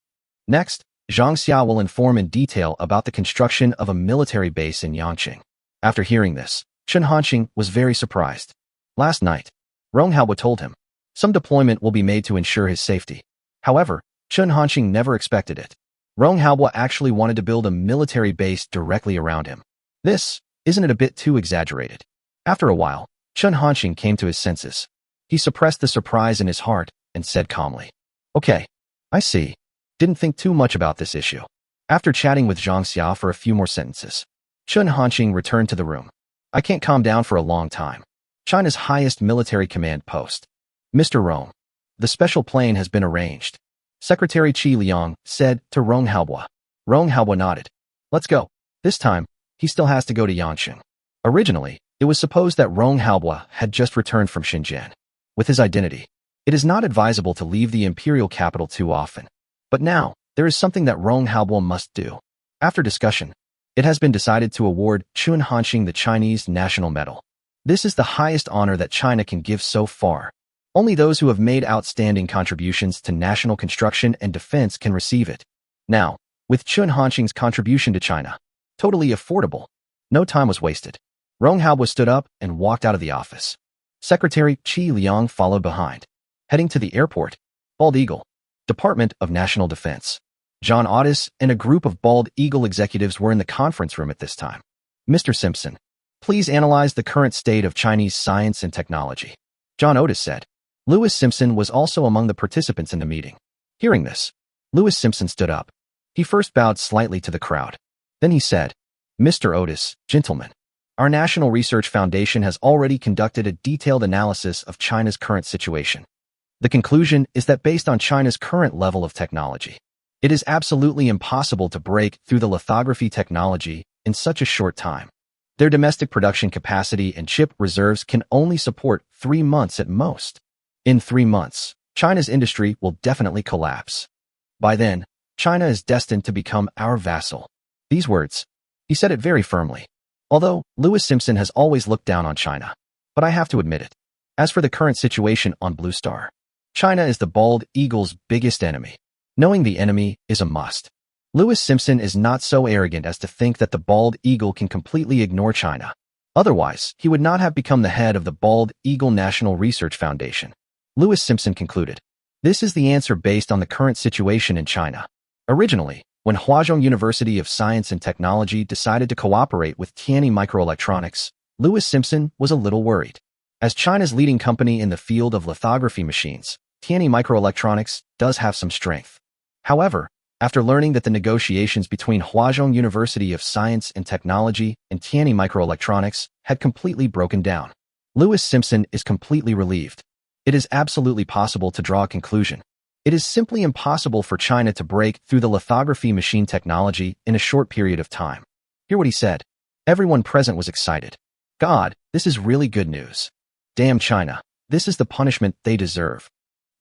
Next, Zhang Xia will inform in detail about the construction of a military base in Yangqing. After hearing this, Chen Hanqing was very surprised. Last night, Rong Haobo told him, some deployment will be made to ensure his safety. However, Chen Hanqing never expected it. Rong Haobo actually wanted to build a military base directly around him. Isn't it a bit too exaggerated? After a while, Chen Hanqing came to his senses. He suppressed the surprise in his heart and said calmly, "Okay, I see. Didn't think too much about this issue." After chatting with Zhang Xia for a few more sentences, Chen Hanqing returned to the room. "I can't calm down for a long time. China's highest military command post. Mr. Rong, the special plane has been arranged," Secretary Qi Liang said to Rong Haobo. Rong Haobo nodded. "Let's go." This time, he still has to go to Yangqing. Originally, it was supposed that Rong Haobo had just returned from Shenzhen. With his identity, it is not advisable to leave the imperial capital too often. But now, there is something that Rong Haobo must do. After discussion, it has been decided to award Chen Hanqing the Chinese National Medal. This is the highest honor that China can give so far. Only those who have made outstanding contributions to national construction and defense can receive it. Now, with Chen Hanqing's contribution to China, totally affordable. No time was wasted. Rong Haobo stood up and walked out of the office. Secretary Qi Liang followed behind. Heading to the airport, Bald Eagle, Department of National Defense. John Otis and a group of Bald Eagle executives were in the conference room at this time. "Mr. Simpson, please analyze the current state of Chinese science and technology," John Otis said. Lewis Simpson was also among the participants in the meeting. Hearing this, Lewis Simpson stood up. He first bowed slightly to the crowd. Then he said, "Mr. Otis, gentlemen, our National Research Foundation has already conducted a detailed analysis of China's current situation. The conclusion is that based on China's current level of technology, it is absolutely impossible to break through the lithography technology in such a short time. Their domestic production capacity and chip reserves can only support 3 months at most. In 3 months, China's industry will definitely collapse. By then, China is destined to become our vassal." These words, he said it very firmly. Although Lewis Simpson has always looked down on China, but I have to admit it. As for the current situation on Blue Star, China is the Bald Eagle's biggest enemy. Knowing the enemy is a must. Lewis Simpson is not so arrogant as to think that the Bald Eagle can completely ignore China. Otherwise, he would not have become the head of the Bald Eagle National Research Foundation. Lewis Simpson concluded, "This is the answer based on the current situation in China." Originally, when Huazhong University of Science and Technology decided to cooperate with Tianyi Microelectronics, Lewis Simpson was a little worried. As China's leading company in the field of lithography machines, Tianyi Microelectronics does have some strength. However, after learning that the negotiations between Huazhong University of Science and Technology and Tianyi Microelectronics had completely broken down, Lewis Simpson is completely relieved. It is absolutely possible to draw a conclusion. It is simply impossible for China to break through the lithography machine technology in a short period of time. Hear what he said. Everyone present was excited. God, this is really good news. Damn China, this is the punishment they deserve.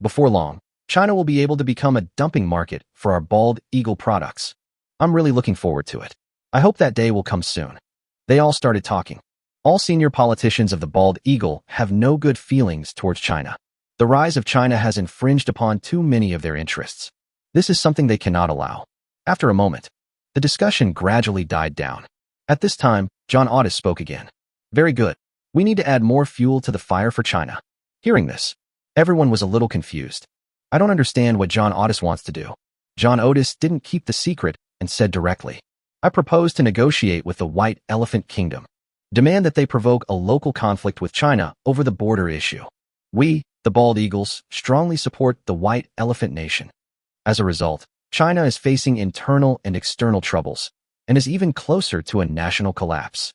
Before long, China will be able to become a dumping market for our Bald Eagle products. I'm really looking forward to it. I hope that day will come soon. They all started talking. All senior politicians of the Bald Eagle have no good feelings towards China. The rise of China has infringed upon too many of their interests. This is something they cannot allow. After a moment, the discussion gradually died down. At this time, John Otis spoke again. "Very good. We need to add more fuel to the fire for China." Hearing this, everyone was a little confused. I don't understand what John Otis wants to do. John Otis didn't keep the secret and said directly, "I propose to negotiate with the White Elephant Kingdom. Demand that they provoke a local conflict with China over the border issue. We, The bald eagles strongly support the white elephant nation. As a result, China is facing internal and external troubles and is even closer to a national collapse.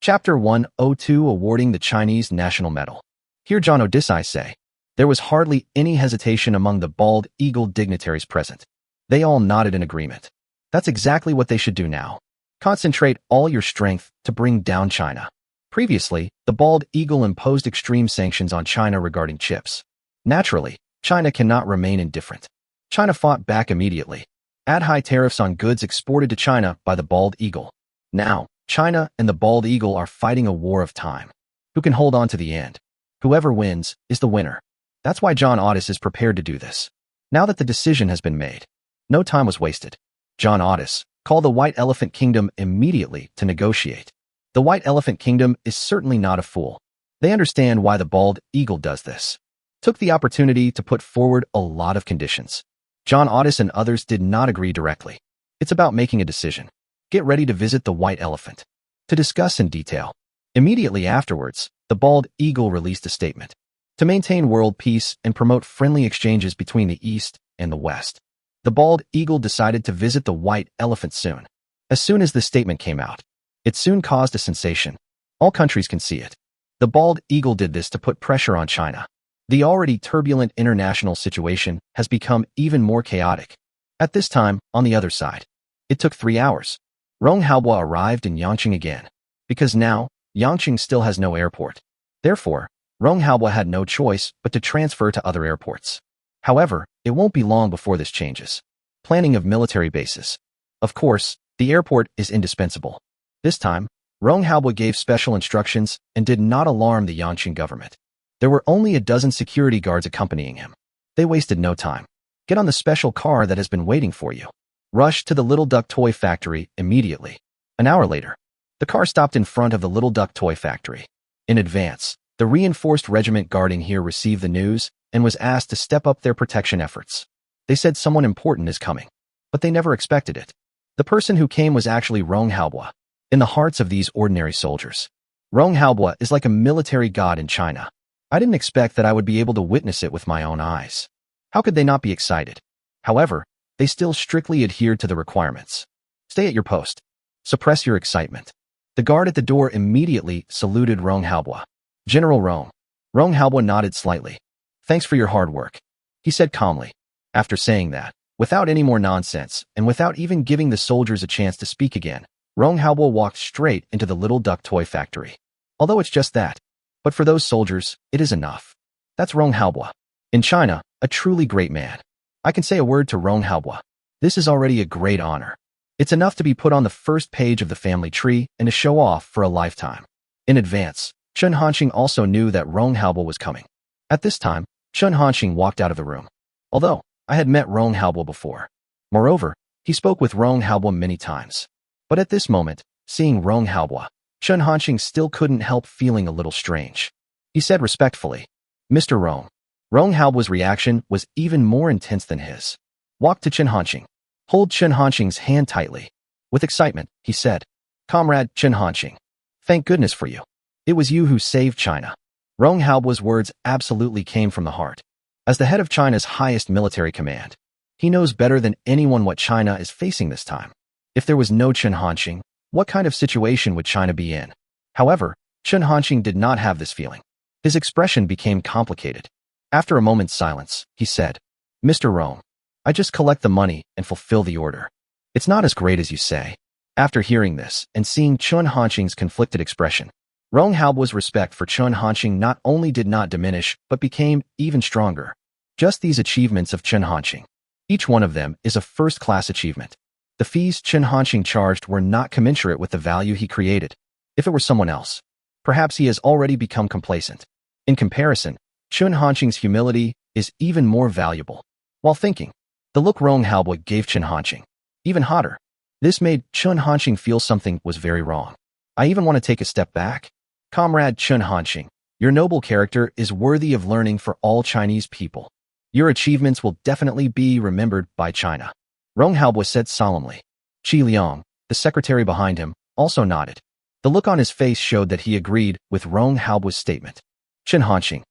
Chapter 102 Awarding the Chinese National Medal. Here John Odissi say, there was hardly any hesitation among the bald eagle dignitaries present. They all nodded in agreement. That's exactly what they should do now. Concentrate all your strength to bring down China. Previously, the bald eagle imposed extreme sanctions on China regarding chips. Naturally, China cannot remain indifferent. China fought back immediately. Add high tariffs on goods exported to China by the bald eagle. Now, China and the bald eagle are fighting a war of time. Who can hold on to the end? Whoever wins is the winner. That's why John Otis is prepared to do this. Now that the decision has been made, no time was wasted. John Otis called the White Elephant Kingdom immediately to negotiate. The White Elephant Kingdom is certainly not a fool. They understand why the bald eagle does this. Took the opportunity to put forward a lot of conditions. John Otis and others did not agree directly. It's about making a decision. Get ready to visit the White Elephant to discuss in detail. Immediately afterwards, the bald eagle released a statement to maintain world peace and promote friendly exchanges between the East and the West. The bald eagle decided to visit the White Elephant soon. As soon as the statement came out, it soon caused a sensation. All countries can see it. The bald eagle did this to put pressure on China. The already turbulent international situation has become even more chaotic. At this time, on the other side, it took 3 hours. Rong Haobo arrived in Yangqing again, because now, Yangqing still has no airport. Therefore, Rong Haobo had no choice but to transfer to other airports. However, it won't be long before this changes. Planning of military bases. Of course, the airport is indispensable. This time, Rong Haobo gave special instructions and did not alarm the Yangqing government. There were only a dozen security guards accompanying him. They wasted no time. Get on the special car that has been waiting for you. Rush to the Little Duck Toy Factory immediately. An hour later, the car stopped in front of the Little Duck Toy Factory. In advance, the reinforced regiment guarding here received the news and was asked to step up their protection efforts. They said someone important is coming, but they never expected it. The person who came was actually Rong Haobo. In the hearts of these ordinary soldiers, Rong Haobo is like a military god in China. I didn't expect that I would be able to witness it with my own eyes. How could they not be excited? However, they still strictly adhered to the requirements. Stay at your post. Suppress your excitement. The guard at the door immediately saluted Rong Haobo. General Rong. Rong Haobo nodded slightly. Thanks for your hard work, he said calmly. After saying that, without any more nonsense, and without even giving the soldiers a chance to speak again, Rong Haobo walked straight into the Little Duck Toy Factory. Although it's just that, but for those soldiers, it is enough. That's Rong Haobo. In China, a truly great man. I can say a word to Rong Haobo. This is already a great honor. It's enough to be put on the first page of the family tree and to show off for a lifetime. In advance, Chen Hanqing also knew that Rong Haobo was coming. At this time, Chen Hanqing walked out of the room. Although, I had met Rong Haobo before. Moreover, he spoke with Rong Haobo many times. But at this moment, seeing Rong Haobo, Chen Hanqing still couldn't help feeling a little strange. He said respectfully, Mr. Rong. Rong Haobo's reaction was even more intense than his. Walk to Chen Hanqing. Hold Chen Hanqing's hand tightly. With excitement, he said, Comrade Chen Hanqing, thank goodness for you. It was you who saved China. Rong Haobo's words absolutely came from the heart. As the head of China's highest military command, he knows better than anyone what China is facing this time. If there was no Chen Hanqing, what kind of situation would China be in? However, Chen Hanqing did not have this feeling. His expression became complicated. After a moment's silence, he said, Mr. Rong, I just collect the money and fulfill the order. It's not as great as you say. After hearing this and seeing Chen Hanqing's conflicted expression, Rong Haobo's respect for Chen Hanqing not only did not diminish, but became even stronger. Just these achievements of Chen Hanqing. Each one of them is a first-class achievement. The fees Chen Hanqing charged were not commensurate with the value he created. If it were someone else, perhaps he has already become complacent. In comparison, Chen Hanqing's humility is even more valuable. While thinking, the look Rong Haobo gave Chen Hanqing, even hotter. This made Chen Hanqing feel something was very wrong. I even want to take a step back. Comrade Chen Hanqing, your noble character is worthy of learning for all Chinese people. Your achievements will definitely be remembered by China. Rong Haobo said solemnly. Qi Liang, the secretary behind him, also nodded. The look on his face showed that he agreed with Rong Haobo's statement. Chen Hanqing,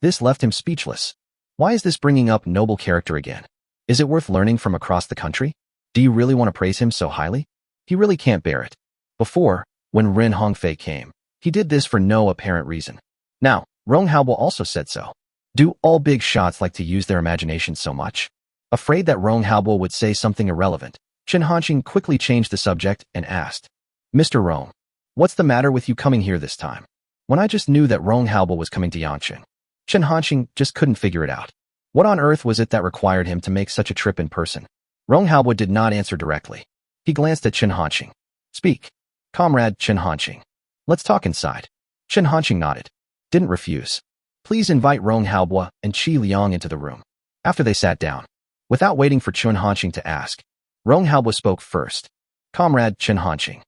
This left him speechless. Why is this bringing up noble character again? Is it worth learning from across the country? Do you really want to praise him so highly? He really can't bear it. Before, when Ren Hongfei came, he did this for no apparent reason. Now, Rong Haobo also said so. Do all big shots like to use their imagination so much? Afraid that Rong Haobo would say something irrelevant, Chen Hanqing quickly changed the subject and asked, Mr. Rong, what's the matter with you coming here this time? When I just knew that Rong Haobo was coming to Yangqing. Chen Hanqing just couldn't figure it out. What on earth was it that required him to make such a trip in person? Rong Haobo did not answer directly. He glanced at Chen Hanqing. Speak. Comrade Chen Hanqing. Let's talk inside. Chen Hanqing nodded. Didn't refuse. Please invite Rong Haobo and Qi Liang into the room. After they sat down, without waiting for Chen Hanqing to ask, Rong Haobo spoke first. Comrade Chen Hanqing.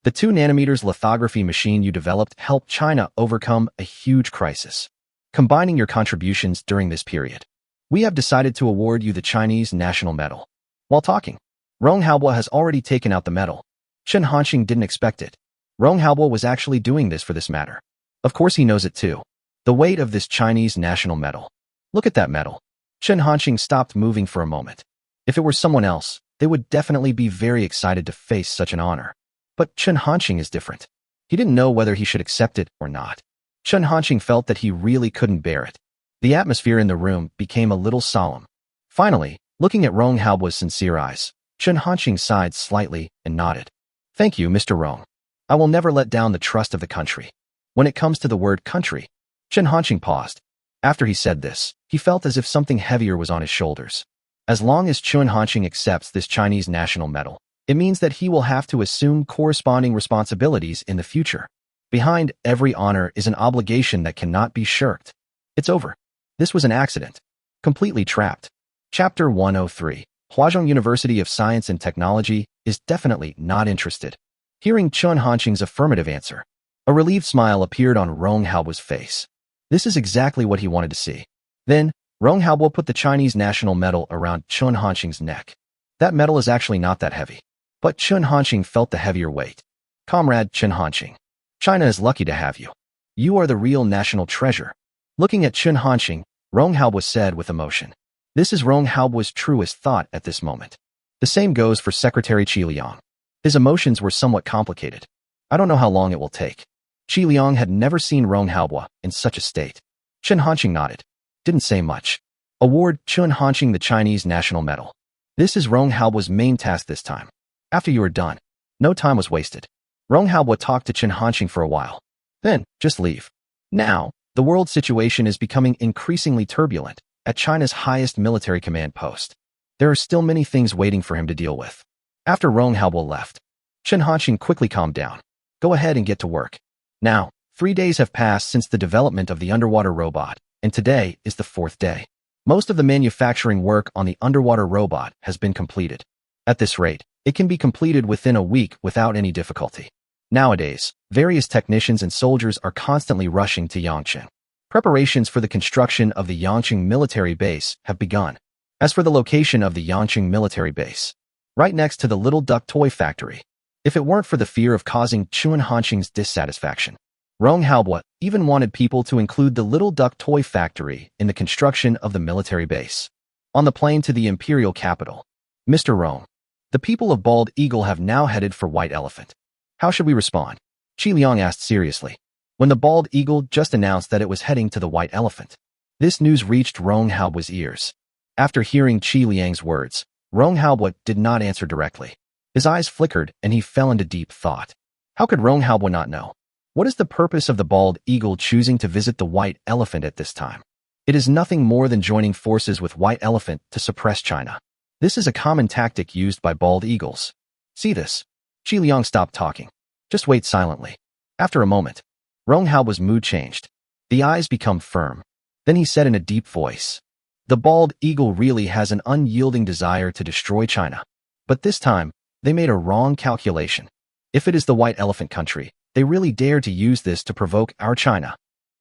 The 2nm lithography machine you developed helped China overcome a huge crisis. Combining your contributions during this period, we have decided to award you the Chinese National Medal. While talking, Rong Haobo has already taken out the medal. Chen Hanqing didn't expect it. Rong Haobo was actually doing this for this matter. Of course he knows it too. The weight of this Chinese national medal. Look at that medal. Chen Hanqing stopped moving for a moment. If it were someone else, they would definitely be very excited to face such an honor. But Chen Hanqing is different. He didn't know whether he should accept it or not. Chen Hanqing felt that he really couldn't bear it. The atmosphere in the room became a little solemn. Finally, looking at Rong Haobo's sincere eyes, Chen Hanqing sighed slightly and nodded. Thank you, Mr. Rong. I will never let down the trust of the country. When it comes to the word country, Chen Hanqing paused. After he said this, he felt as if something heavier was on his shoulders. As long as Chen Hanqing accepts this Chinese national medal, it means that he will have to assume corresponding responsibilities in the future. Behind every honor is an obligation that cannot be shirked. It's over. This was an accident. Completely trapped. Chapter 103. Huazhong University of Science and Technology is definitely not interested. Hearing Chen Hanqing's affirmative answer, a relieved smile appeared on Rong Haobo's face. This is exactly what he wanted to see. Then, Rong Haobo put the Chinese national medal around Chen Hanqing's neck. That medal is actually not that heavy. But Chen Hanqing felt the heavier weight. Comrade Chen Hanqing, China is lucky to have you. You are the real national treasure. Looking at Chen Hanqing, Rong Haobo said with emotion. This is Rong Haobo's truest thought at this moment. The same goes for Secretary Qi Liang. His emotions were somewhat complicated. I don't know how long it will take. Qi Liang had never seen Rong Haobo in such a state. Chen Hanqing nodded. Didn't say much. Award Chen Hanqing the Chinese National Medal. This is Rong Haobo's main task this time. After you are done, no time was wasted. Rong Haobo talked to Chen Hanqing for a while. Then, just leave. Now, the world situation is becoming increasingly turbulent at China's highest military command post. There are still many things waiting for him to deal with. After Rong Haobo left, Chen Hanqing quickly calmed down. Go ahead and get to work. Now, 3 days have passed since the development of the underwater robot, and today is the 4th day. Most of the manufacturing work on the underwater robot has been completed. At this rate, it can be completed within a week without any difficulty. Nowadays, various technicians and soldiers are constantly rushing to Yangqing. Preparations for the construction of the Yangqing military base have begun. As for the location of the Yangqing military base, right next to the Little Duck toy factory, if it weren't for the fear of causing Chen Hanqing's dissatisfaction, Rong Haobo even wanted people to include the Little Duck toy factory in the construction of the military base. On the plane to the imperial capital, Mr. Rong, the people of Bald Eagle have now headed for White Elephant. How should we respond? Qi Liang asked seriously, when the Bald Eagle just announced that it was heading to the White Elephant. This news reached Rong Haobo's ears. After hearing Qi Liang's words, Rong Haobo did not answer directly. His eyes flickered and he fell into deep thought. How could Rong Haobo not know? What is the purpose of the Bald Eagle choosing to visit the White Elephant at this time? It is nothing more than joining forces with White Elephant to suppress China. This is a common tactic used by bald eagles. See this? Qi Liang stopped talking. Just wait silently. After a moment, Rong Haobo's mood changed. The eyes become firm. Then he said in a deep voice, the bald eagle really has an unyielding desire to destroy China. But this time, they made a wrong calculation. If it is the White Elephant country, they really dare to use this to provoke our China.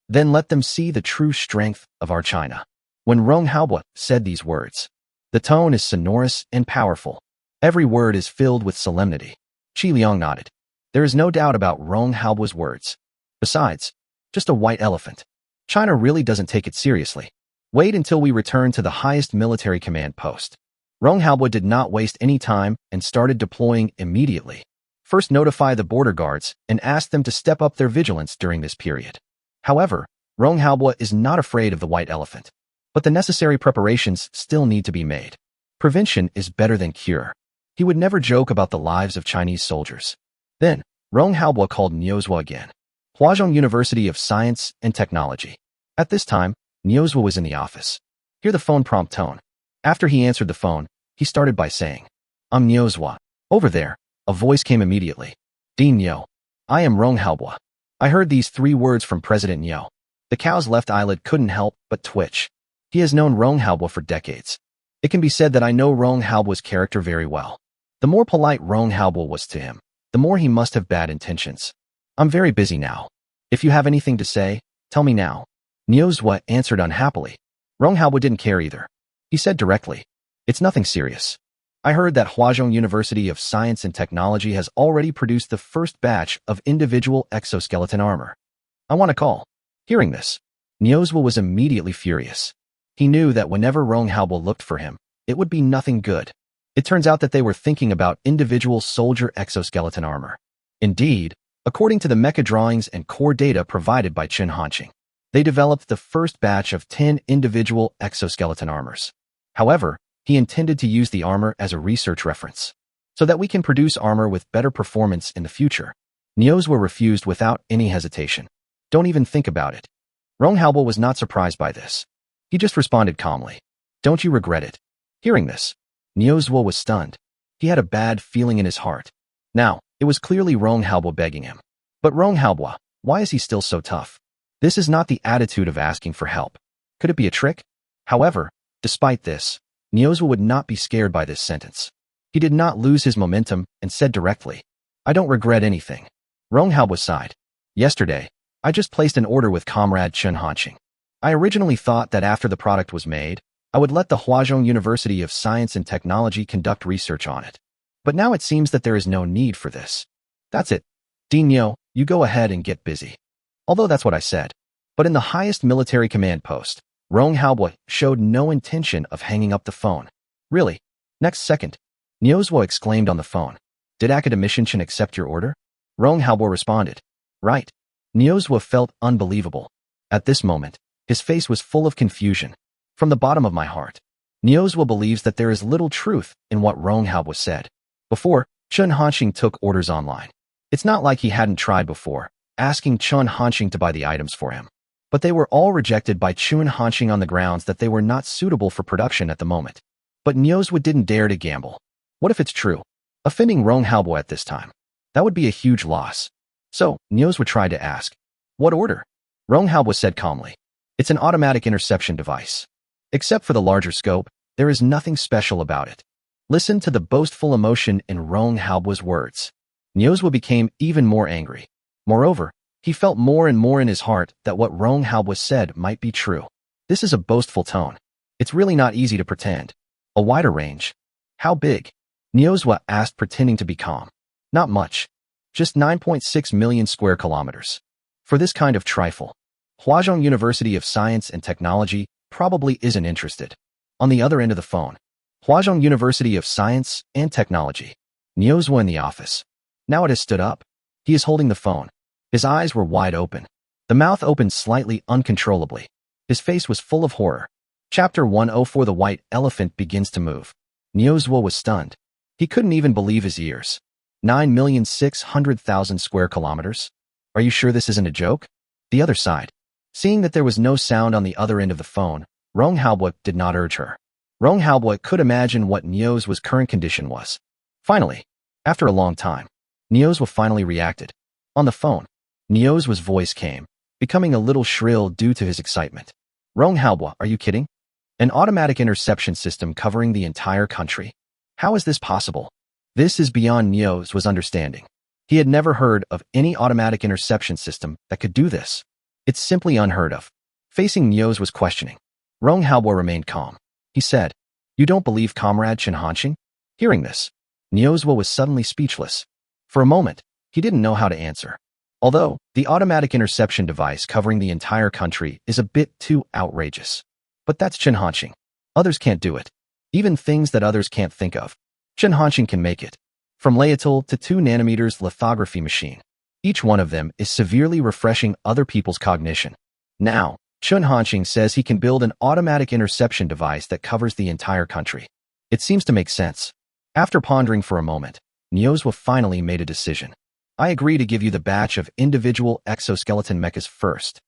Then let them see the true strength of our China. When Rong Haobo said these words, the tone is sonorous and powerful. Every word is filled with solemnity. Qi Liang nodded. There is no doubt about Rong Haobo's words. Besides, just a white elephant. China really doesn't take it seriously. Wait until we return to the highest military command post. Rong Haobo did not waste any time and started deploying immediately. First, notify the border guards and ask them to step up their vigilance during this period. However, Rong Haobo is not afraid of the white elephant. But the necessary preparations still need to be made. Prevention is better than cure. He would never joke about the lives of Chinese soldiers. Then, Rong Haobo called Niuzhou again. Huazhong University of Science and Technology. At this time, Niuzhou was in the office. Hear the phone prompt tone. After he answered the phone, he started by saying, "I'm Niuzhou." Over there, a voice came immediately. "Dean Niu. I am Rong Haobo." I heard these 3 words from President Niu. The cow's left eyelid couldn't help but twitch. He has known Rong Haobo for decades. It can be said that I know Rong Haobo's character very well. The more polite Rong Haobo was to him, the more he must have bad intentions. "I'm very busy now. If you have anything to say, tell me now." Niuzhou answered unhappily. Rong Haobo didn't care either. He said directly, "It's nothing serious. I heard that Huazhong University of Science and Technology has already produced the first batch of individual exoskeleton armor. I want to call." Hearing this, Niuzhou was immediately furious. He knew that whenever Rong Haobo looked for him, it would be nothing good. It turns out that they were thinking about individual soldier exoskeleton armor. Indeed, according to the mecha drawings and core data provided by Chen Hanqing, they developed the first batch of 10 individual exoskeleton armors. However, he intended to use the armor as a research reference, so that we can produce armor with better performance in the future. Niuzhou refused without any hesitation. "Don't even think about it." Rong Haobo was not surprised by this. He just responded calmly, "Don't you regret it?" Hearing this, Niuzhou was stunned. He had a bad feeling in his heart. Now, it was clearly Rong Haobo begging him. But Rong Haobo, why is he still so tough? This is not the attitude of asking for help. Could it be a trick? However, despite this, Niuzhou would not be scared by this sentence. He did not lose his momentum and said directly, "I don't regret anything." Rong Haobo sighed. "Yesterday, I just placed an order with Comrade Chen Hanqing. I originally thought that after the product was made, I would let the Huazhong University of Science and Technology conduct research on it. But now it seems that there is no need for this. That's it. Dean Niu, you go ahead and get busy." Although that's what I said. But in the highest military command post, Rong Haobo showed no intention of hanging up the phone. "Really?" Next second, Niuzhou exclaimed on the phone, "Did Academician Chen accept your order?" Rong Haobo responded, "Right." Niuzhou felt unbelievable. At this moment, his face was full of confusion. From the bottom of my heart, Niuzhou believes that there is little truth in what Rong Haobo said. Before, Chen Hanqing took orders online. It's not like he hadn't tried before, asking Chen Hanqing to buy the items for him. But they were all rejected by Chen Hanqing on the grounds that they were not suitable for production at the moment. But Niuzhou didn't dare to gamble. What if it's true? Offending Rong Haobo at this time. That would be a huge loss. So, Niuzhou tried to ask, "What order?" Rong Haobo said calmly, "It's an automatic interception device. Except for the larger scope, there is nothing special about it." Listen to the boastful emotion in Rong Haobo's words. Niuzhou became even more angry. Moreover, he felt more and more in his heart that what Rong Haobo said might be true. This is a boastful tone. It's really not easy to pretend. A wider range. How big? Niuzhou asked, pretending to be calm. Not much. Just 9.6 million square kilometers. For this kind of trifle, Huazhong University of Science and Technology probably isn't interested. On the other end of the phone, Huazhong University of Science and Technology. Niuzhou in the office. Now it has stood up. He is holding the phone. His eyes were wide open. The mouth opened slightly uncontrollably. His face was full of horror. Chapter 104. The white elephant begins to move. Niuzhou was stunned. He couldn't even believe his ears. 9,600,000 square kilometers? Are you sure this isn't a joke? The other side. Seeing that there was no sound on the other end of the phone, Rong Haobo did not urge her. Rong Haobo could imagine what Niuzhou's current condition was. Finally, after a long time, Niuzhou finally reacted. On the phone, Niuzhou's voice came, becoming a little shrill due to his excitement. "Rong Haobo, are you kidding? An automatic interception system covering the entire country? How is this possible?" This is beyond Niuzhou's understanding. He had never heard of any automatic interception system that could do this. It's simply unheard of. Facing Niuzhou's questioning, Rong Haobo remained calm. He said, "You don't believe Comrade Chen Hanqing?" Hearing this, Niuzhou was suddenly speechless. For a moment, he didn't know how to answer. Although, the automatic interception device covering the entire country is a bit too outrageous. But that's Chen Hanqing. Others can't do it. Even things that others can't think of. Chen Hanqing can make it. From Laetal to 2 nanometers lithography machine. Each one of them is severely refreshing other people's cognition. Now, Chen Hanqing says he can build an automatic interception device that covers the entire country. It seems to make sense. After pondering for a moment, Niuzhwa finally made a decision. I agree to give you the batch of individual exoskeleton mechas first.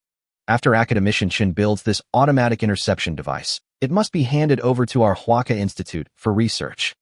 After Academician Chen builds this automatic interception device, it must be handed over to our Huaka Institute for research.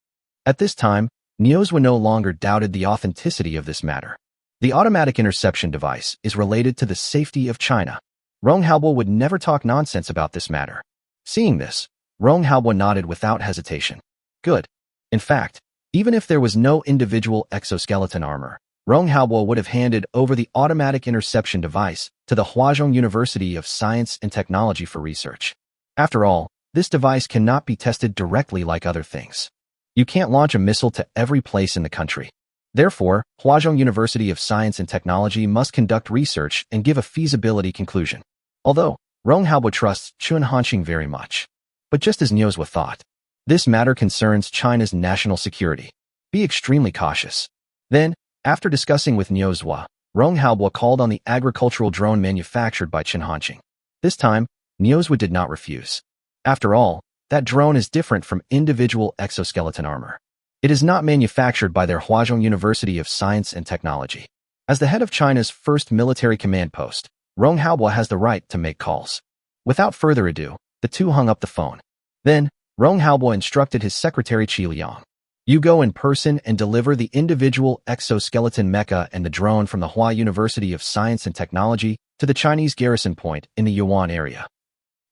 At this time, Niuzhwa no longer doubted the authenticity of this matter. The automatic interception device is related to the safety of China. Rong Haobo would never talk nonsense about this matter. Seeing this, Rong Haobo nodded without hesitation. Good. In fact, even if there was no individual exoskeleton armor, Rong Haobo would have handed over the automatic interception device to the Huazhong University of Science and Technology for research. After all, this device cannot be tested directly like other things. You can't launch a missile to every place in the country. Therefore, Huazhong University of Science and Technology must conduct research and give a feasibility conclusion. Although, Rong Haobo trusts Chen Hanqing very much. But just as Niuzhwa thought, this matter concerns China's national security. Be extremely cautious. Then, after discussing with Niuzhwa, Rong Haobo called on the agricultural drone manufactured by Chen Hanqing. This time, Niuzhwa did not refuse. After all, that drone is different from individual exoskeleton armor. It is not manufactured by their Huazhong University of Science and Technology. As the head of China's first military command post, Rong Haobo has the right to make calls. Without further ado, the two hung up the phone. Then, Rong Haobo instructed his secretary Qi Liang. You go in person and deliver the individual exoskeleton mecha and the drone from the Hua University of Science and Technology to the Chinese garrison point in the Yuan area.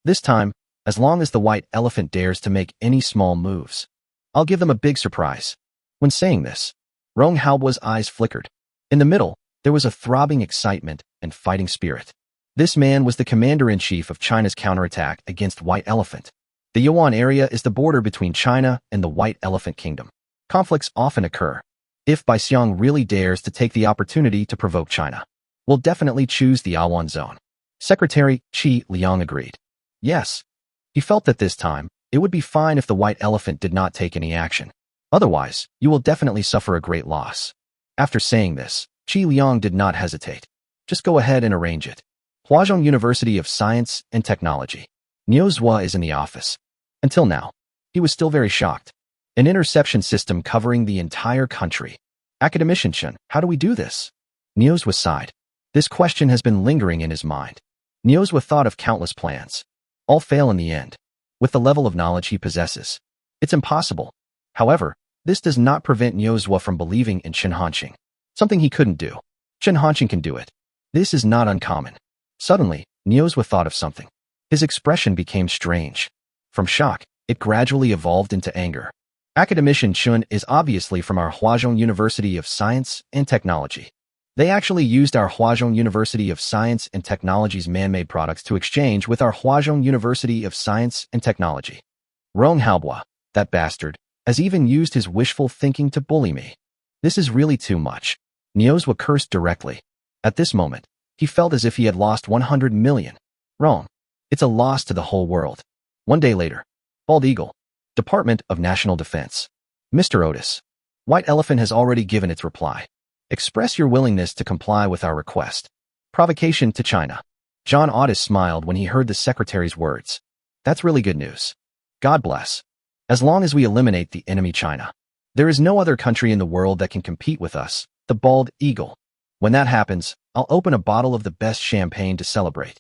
This time, as long as the white elephant dares to make any small moves, I'll give them a big surprise. When saying this, Rong Haobo's eyes flickered. In the middle, there was a throbbing excitement and fighting spirit. This man was the commander-in-chief of China's counterattack against White Elephant. The Yuan area is the border between China and the White Elephant Kingdom. Conflicts often occur. If Baixiang really dares to take the opportunity to provoke China, we'll definitely choose the Awan zone. Secretary Qi Liang agreed. Yes. He felt that this time, it would be fine if the White Elephant did not take any action. Otherwise, you will definitely suffer a great loss. After saying this, Qi Liang did not hesitate. Just go ahead and arrange it. Huazhong University of Science and Technology. Niuzhwa is in the office. Until now, he was still very shocked. An interception system covering the entire country. Academician Chen, how do we do this? Niuzhwa sighed. This question has been lingering in his mind. Niuzhwa thought of countless plans. All fail in the end. With the level of knowledge he possesses, it's impossible. However, this does not prevent Niuzhwa from believing in Chen Hanqing. Something he couldn't do. Chen Hanqing can do it. This is not uncommon. Suddenly, Niuzhwa thought of something. His expression became strange. From shock, it gradually evolved into anger. Academician Chen is obviously from our Huazhong University of Science and Technology. They actually used our Huazhong University of Science and Technology's man-made products to exchange with our Huazhong University of Science and Technology. Rong Haobo, that bastard, has even used his wishful thinking to bully me. This is really too much. Niuzhwa cursed directly. At this moment, he felt as if he had lost 100 million. Wrong. It's a loss to the whole world. One day later. Bald Eagle. Department of National Defense. Mr. Otis. White Elephant has already given its reply. Express your willingness to comply with our request. Provocation to China. John Otis smiled when he heard the secretary's words. That's really good news. God bless. As long as we eliminate the enemy China, there is no other country in the world that can compete with us, the Bald Eagle. When that happens, I'll open a bottle of the best champagne to celebrate.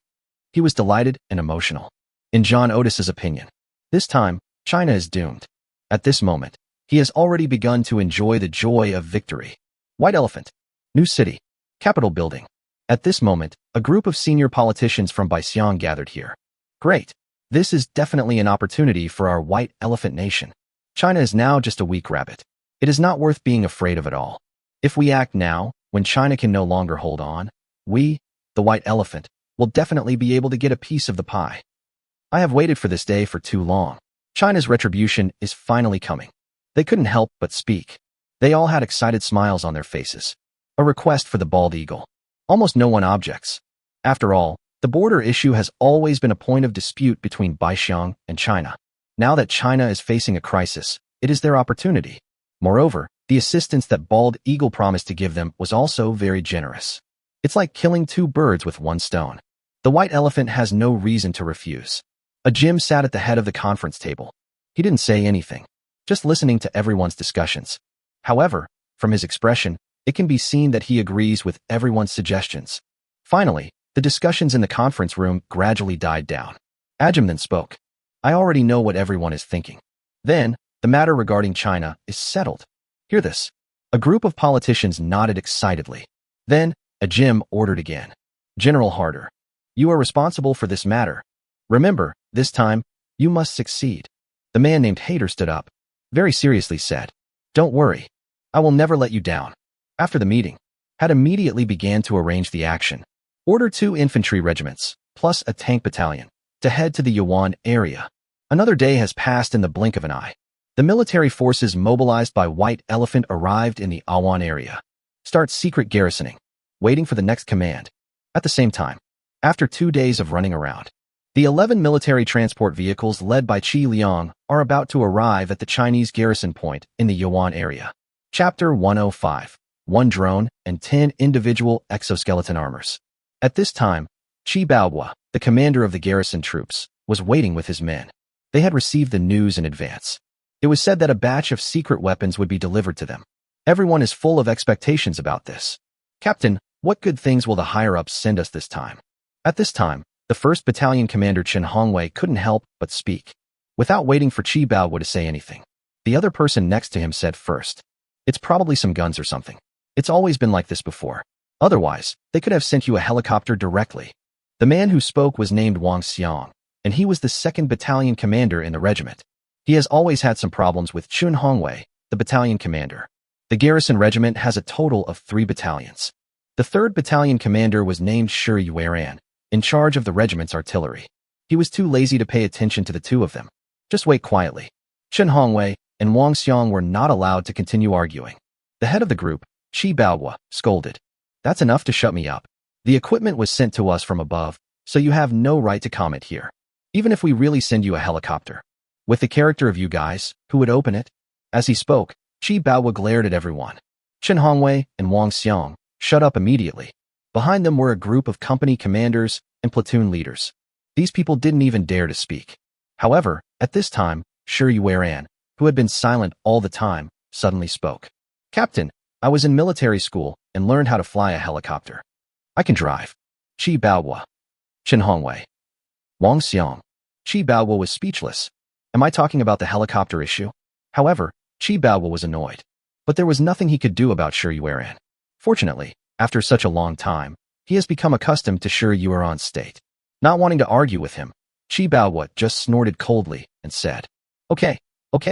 He was delighted and emotional. In John Otis's opinion, this time, China is doomed. At this moment, he has already begun to enjoy the joy of victory. White Elephant. New city. Capitol building. At this moment, a group of senior politicians from Baixiang gathered here. Great. This is definitely an opportunity for our White Elephant nation. China is now just a weak rabbit. It is not worth being afraid of at all. If we act now, when China can no longer hold on, we, the White Elephant, will definitely be able to get a piece of the pie. I have waited for this day for too long. China's retribution is finally coming. They couldn't help but speak. They all had excited smiles on their faces. A request for the Bald Eagle. Almost no one objects. After all, the border issue has always been a point of dispute between Baixiang and China. Now that China is facing a crisis, it is their opportunity. Moreover, the assistance that Bald Eagle promised to give them was also very generous. It's like killing two birds with one stone. The white elephant has no reason to refuse. A Jim sat at the head of the conference table. He didn't say anything, just listening to everyone's discussions. However, from his expression, it can be seen that he agrees with everyone's suggestions. Finally, the discussions in the conference room gradually died down. Ajim then spoke. I already know what everyone is thinking. Then, the matter regarding China is settled. Hear this. A group of politicians nodded excitedly. Then, Ajim ordered again. General Harder, you are responsible for this matter. Remember, this time, you must succeed. The man named Hader stood up. Very seriously said, don't worry. I will never let you down. After the meeting, Had immediately began to arrange the action. Order 2 infantry regiments, plus a tank battalion, to head to the Yuan area. Another day has passed in the blink of an eye. The military forces mobilized by White Elephant arrived in the Awan area. Start secret garrisoning, waiting for the next command. At the same time, after 2 days of running around, the 11 military transport vehicles led by Qi Liang are about to arrive at the Chinese garrison point in the Yuan area. Chapter 105. 1 drone and 10 individual exoskeleton armors. At this time, Qi Baohua, the commander of the garrison troops, was waiting with his men. They had received the news in advance. It was said that a batch of secret weapons would be delivered to them. Everyone is full of expectations about this. Captain, what good things will the higher-ups send us this time? At this time, the 1st Battalion Commander Chen Hongwei couldn't help but speak. Without waiting for Qi Baohua to say anything, the other person next to him said first, "It's probably some guns or something. It's always been like this before. Otherwise, they could have sent you a helicopter directly." The man who spoke was named Wang Xiang, and he was the 2nd Battalion Commander in the regiment. He has always had some problems with Chen Hongwei, the battalion commander. The garrison regiment has a total of 3 battalions. The 3rd Battalion Commander was named Shi Yueran, in charge of the regiment's artillery. He was too lazy to pay attention to the two of them. Just wait quietly. Chen Hongwei and Wang Xiang were not allowed to continue arguing. The head of the group, Qi Baohua, scolded. "That's enough to shut me up. The equipment was sent to us from above, so you have no right to comment here. Even if we really send you a helicopter. With the character of you guys, who would open it?" As he spoke, Qi Baohua glared at everyone. Chen Hongwei and Wang Xiang shut up immediately. Behind them were a group of company commanders and platoon leaders. These people didn't even dare to speak. However, at this time, Shi Yueran, who had been silent all the time, suddenly spoke. "Captain, I was in military school and learned how to fly a helicopter. I can drive." Qi Baohua. Chen Hongwei. Wang Xiang. Qi Baohua was speechless. Am I talking about the helicopter issue? However, Qi Baohua was annoyed. But there was nothing he could do about Shi Yueran. Fortunately, after such a long time, he has become accustomed to Shi Yueran's state. Not wanting to argue with him, Qi Baohua just snorted coldly and said, Okay,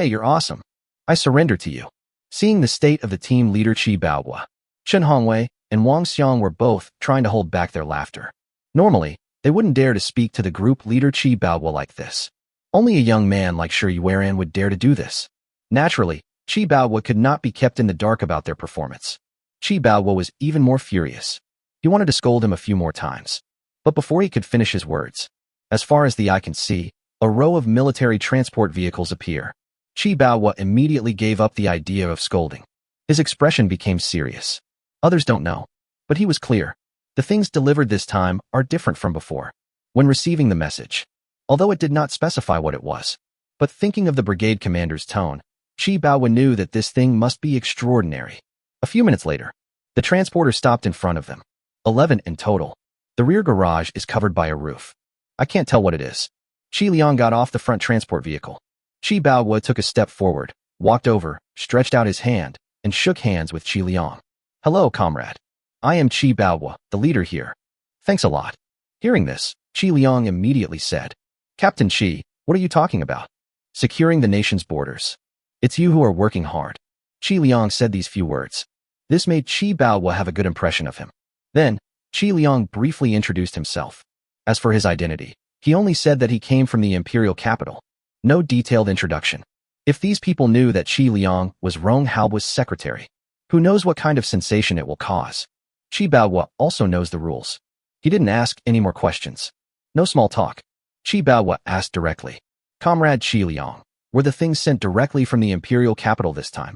you're awesome. I surrender to you." Seeing the state of the team leader Qi Baohua, Chen Hongwei and Wang Xiang were both trying to hold back their laughter. Normally, they wouldn't dare to speak to the group leader Qi Baohua like this. Only a young man like Shi Yueran would dare to do this. Naturally, Qi Baohua could not be kept in the dark about their performance. Qi Baohua was even more furious. He wanted to scold him a few more times. But before he could finish his words, as far as the eye can see, a row of military transport vehicles appear. Qi Baohua immediately gave up the idea of scolding. His expression became serious. Others don't know, but he was clear. The things delivered this time are different from before. When receiving the message, although it did not specify what it was, but thinking of the brigade commander's tone, Qi Baohua knew that this thing must be extraordinary. A few minutes later, the transporter stopped in front of them. 11 in total. The rear garage is covered by a roof. I can't tell what it is. Qi Liang got off the front transport vehicle. Qi Baohua took a step forward, walked over, stretched out his hand, and shook hands with Qi Liang. "Hello, comrade. I am Qi Baohua, the leader here. Thanks a lot." Hearing this, Qi Liang immediately said, "Captain Qi, what are you talking about?" "Securing the nation's borders. It's you who are working hard." Qi Liang said these few words. This made Qi Baohua have a good impression of him. Then, Qi Liang briefly introduced himself. As for his identity, he only said that he came from the imperial capital. No detailed introduction. If these people knew that Qi Liang was Rong Haobu's secretary, who knows what kind of sensation it will cause. Qi Baohua also knows the rules. He didn't ask any more questions. No small talk. Qi Baohua asked directly. Comrade Qi Liang, were the things sent directly from the imperial capital this time?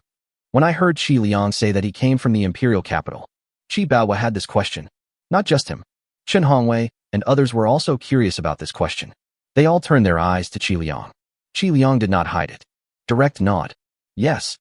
When I heard Qi Liang say that he came from the imperial capital, Qi Baohua had this question. Not just him. Chen Hongwei and others were also curious about this question. They all turned their eyes to Qi Liang. Qi Liang did not hide it. Direct nod. Yes.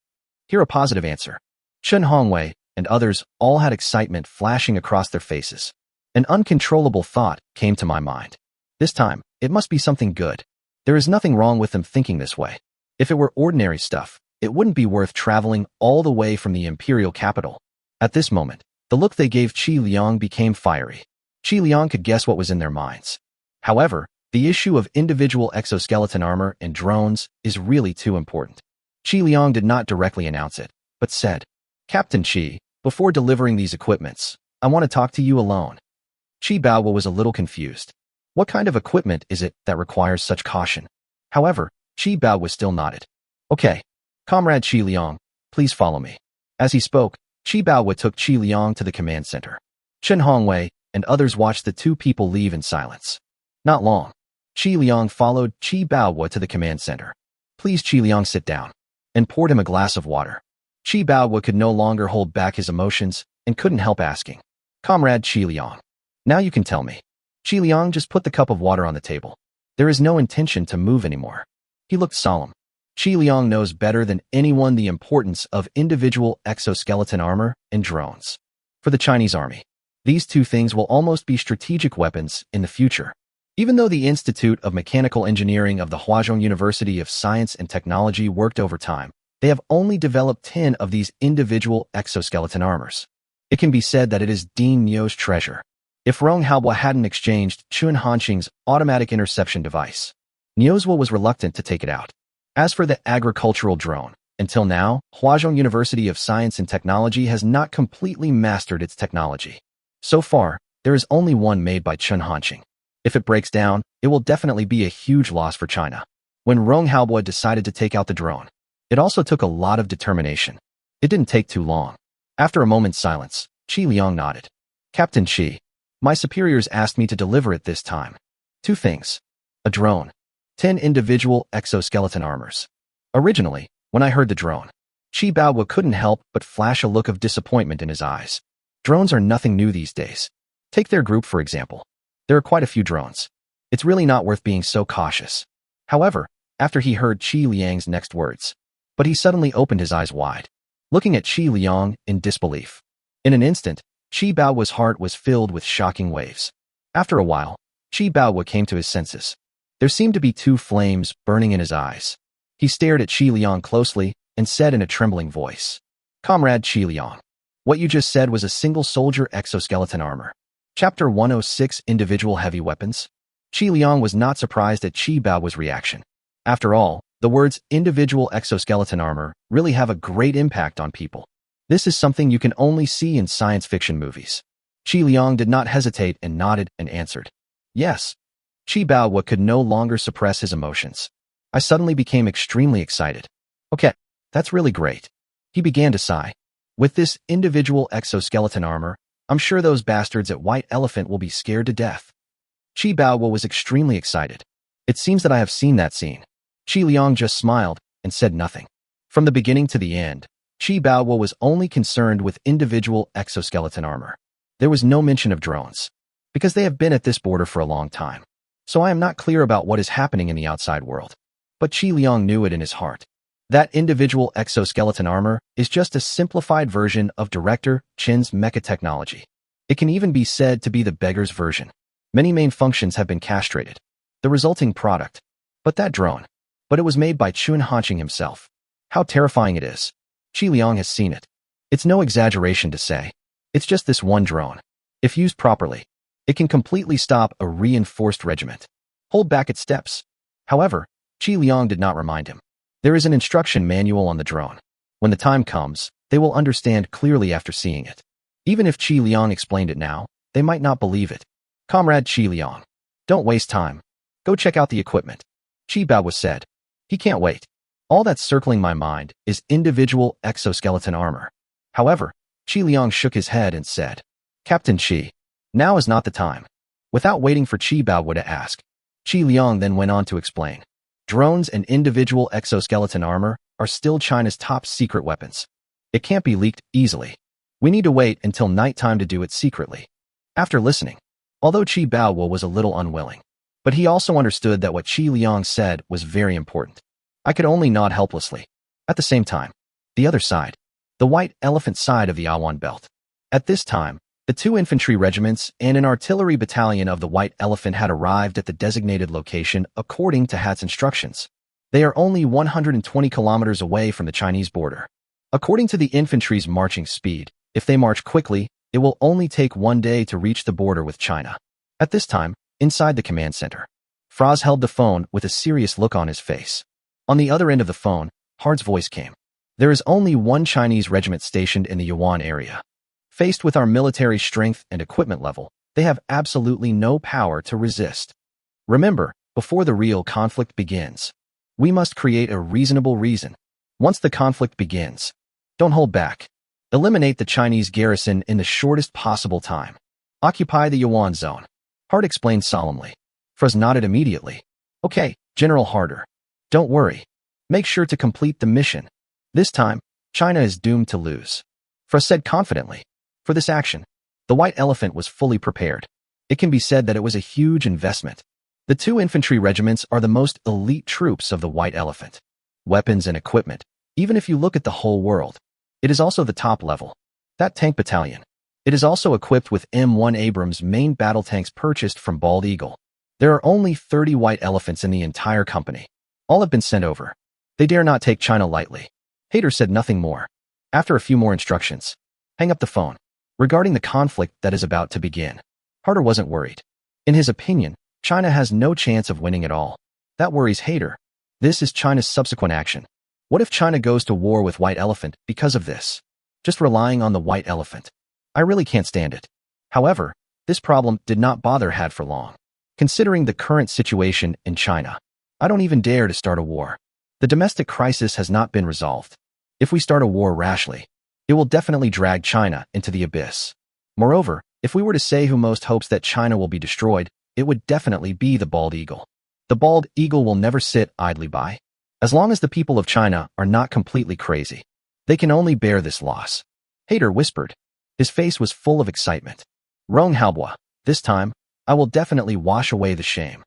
Hear a positive answer. Chen Hongwei and others all had excitement flashing across their faces. An uncontrollable thought came to my mind. This time, it must be something good. There is nothing wrong with them thinking this way. If it were ordinary stuff, it wouldn't be worth traveling all the way from the imperial capital. At this moment, the look they gave Qi Liang became fiery. Qi Liang could guess what was in their minds. However, the issue of individual exoskeleton armor and drones is really too important. Qi Liang did not directly announce it, but said, Captain Qi, before delivering these equipments, I want to talk to you alone. Qi Baohua was a little confused. What kind of equipment is it that requires such caution? However, Qi Baohua still nodded. Okay. Comrade Qi Liang, please follow me. As he spoke, Qi Baohua took Qi Liang to the command center. Chen Hongwei and others watched the two people leave in silence. Not long. Qi Liang followed Qi Baohua to the command center. Please Qi Liang sit down, and poured him a glass of water. Qi Baohua could no longer hold back his emotions and couldn't help asking. Comrade Qi Liang, now you can tell me. Qi Liang just put the cup of water on the table. There is no intention to move anymore. He looked solemn. Qi Liang knows better than anyone the importance of individual exoskeleton armor and drones. For the Chinese army, these two things will almost be strategic weapons in the future. Even though the Institute of Mechanical Engineering of the Huazhong University of Science and Technology worked overtime, they have only developed 10 of these individual exoskeleton armors. It can be said that it is Dean Niu's treasure. If Rong Haobo hadn't exchanged Chun Hanqing's automatic interception device, Niuzhua was reluctant to take it out. As for the agricultural drone, until now, Huazhong University of Science and Technology has not completely mastered its technology. So far, there is only one made by Chun Hanqing. If it breaks down, it will definitely be a huge loss for China. When Rong Haobo decided to take out the drone, it also took a lot of determination. It didn't take too long. After a moment's silence, Qi Liang nodded. Captain Qi, my superiors asked me to deliver it this time. 2 things. A drone. 10 individual exoskeleton armors. Originally, when I heard the drone, Qi Baohua couldn't help but flash a look of disappointment in his eyes. Drones are nothing new these days. Take their group for example. There are quite a few drones. It's really not worth being so cautious. However, after he heard Qi Liang's next words, but he suddenly opened his eyes wide, looking at Qi Liang in disbelief. In an instant, Qi Baohua's heart was filled with shocking waves. After a while, Qi Baohua came to his senses. There seemed to be 2 flames burning in his eyes. He stared at Qi Liang closely and said in a trembling voice, Comrade Qi Liang, what you just said was a single soldier exoskeleton armor. Chapter 106 Individual Heavy Weapons. Qi Liang was not surprised at Qi Baohua's reaction. After all, the words individual exoskeleton armor really have a great impact on people. This is something you can only see in science fiction movies. Qi Liang did not hesitate and nodded and answered. Yes. Qi Baohua could no longer suppress his emotions. I suddenly became extremely excited. Okay, that's really great. He began to sigh. With this individual exoskeleton armor, I'm sure those bastards at White Elephant will be scared to death. Qi Baohua was extremely excited. It seems that I have seen that scene. Qi Liang just smiled and said nothing. From the beginning to the end, Qi Baohua was only concerned with individual exoskeleton armor. There was no mention of drones, because they have been at this border for a long time. So I am not clear about what is happening in the outside world. But Qi Liang knew it in his heart. That individual exoskeleton armor is just a simplified version of Director Chen's mecha technology. It can even be said to be the beggar's version. Many main functions have been castrated. The resulting product. But that drone. But it was made by Chun Hanqing himself. How terrifying it is. Qi Liang has seen it. It's no exaggeration to say. It's just this one drone. If used properly, it can completely stop a reinforced regiment. Hold back its steps. However, Qi Liang did not remind him. There is an instruction manual on the drone. When the time comes, they will understand clearly after seeing it. Even if Qi Liang explained it now, they might not believe it. Comrade Qi Liang, don't waste time. Go check out the equipment. Qi Baohua said. He can't wait. All that's circling my mind is individual exoskeleton armor. However, Qi Liang shook his head and said, Captain Qi, now is not the time. Without waiting for Qi Baowu to ask, Qi Liang then went on to explain. Drones and individual exoskeleton armor are still China's top secret weapons. It can't be leaked easily. We need to wait until nighttime to do it secretly. After listening, although Qi Baowu was a little unwilling, but he also understood that what Qi Liang said was very important. I could only nod helplessly. At the same time, the other side, the White Elephant side of the Awan Belt. At this time, the 2 infantry regiments and an artillery battalion of the White Elephant had arrived at the designated location according to Hat's instructions. They are only 120 kilometers away from the Chinese border. According to the infantry's marching speed, if they march quickly, it will only take 1 day to reach the border with China. At this time, inside the command center, Fraz held the phone with a serious look on his face. On the other end of the phone, Hard's voice came. There is only 1 Chinese regiment stationed in the Yuan area. Faced with our military strength and equipment level, they have absolutely no power to resist. Remember, before the real conflict begins, we must create a reasonable reason. Once the conflict begins, don't hold back. Eliminate the Chinese garrison in the shortest possible time. Occupy the Yuan zone. Hard explained solemnly. Fraz nodded immediately. Okay, General Harder. Don't worry. Make sure to complete the mission. This time, China is doomed to lose. Fraz said confidently. For this action, the White Elephant was fully prepared. It can be said that it was a huge investment. The 2 infantry regiments are the most elite troops of the White Elephant. Weapons and equipment, even if you look at the whole world, it is also the top level. That tank battalion, it is also equipped with M1 Abrams main battle tanks purchased from Bald Eagle. There are only 30 White Elephants in the entire company. All have been sent over. They dare not take China lightly. Hader said nothing more. After a few more instructions, hang up the phone. Regarding the conflict that is about to begin, Harder wasn't worried. In his opinion, China has no chance of winning at all. That worries Hader. This is China's subsequent action. What if China goes to war with White Elephant because of this? Just relying on the White Elephant. I really can't stand it. However, this problem did not bother Had for long. Considering the current situation in China, I don't even dare to start a war. The domestic crisis has not been resolved. If we start a war rashly, it will definitely drag China into the abyss. Moreover, if we were to say who most hopes that China will be destroyed, it would definitely be the Bald Eagle. The Bald Eagle will never sit idly by. As long as the people of China are not completely crazy, they can only bear this loss. Hader whispered. His face was full of excitement. Rong Halbwa, this time, I will definitely wash away the shame.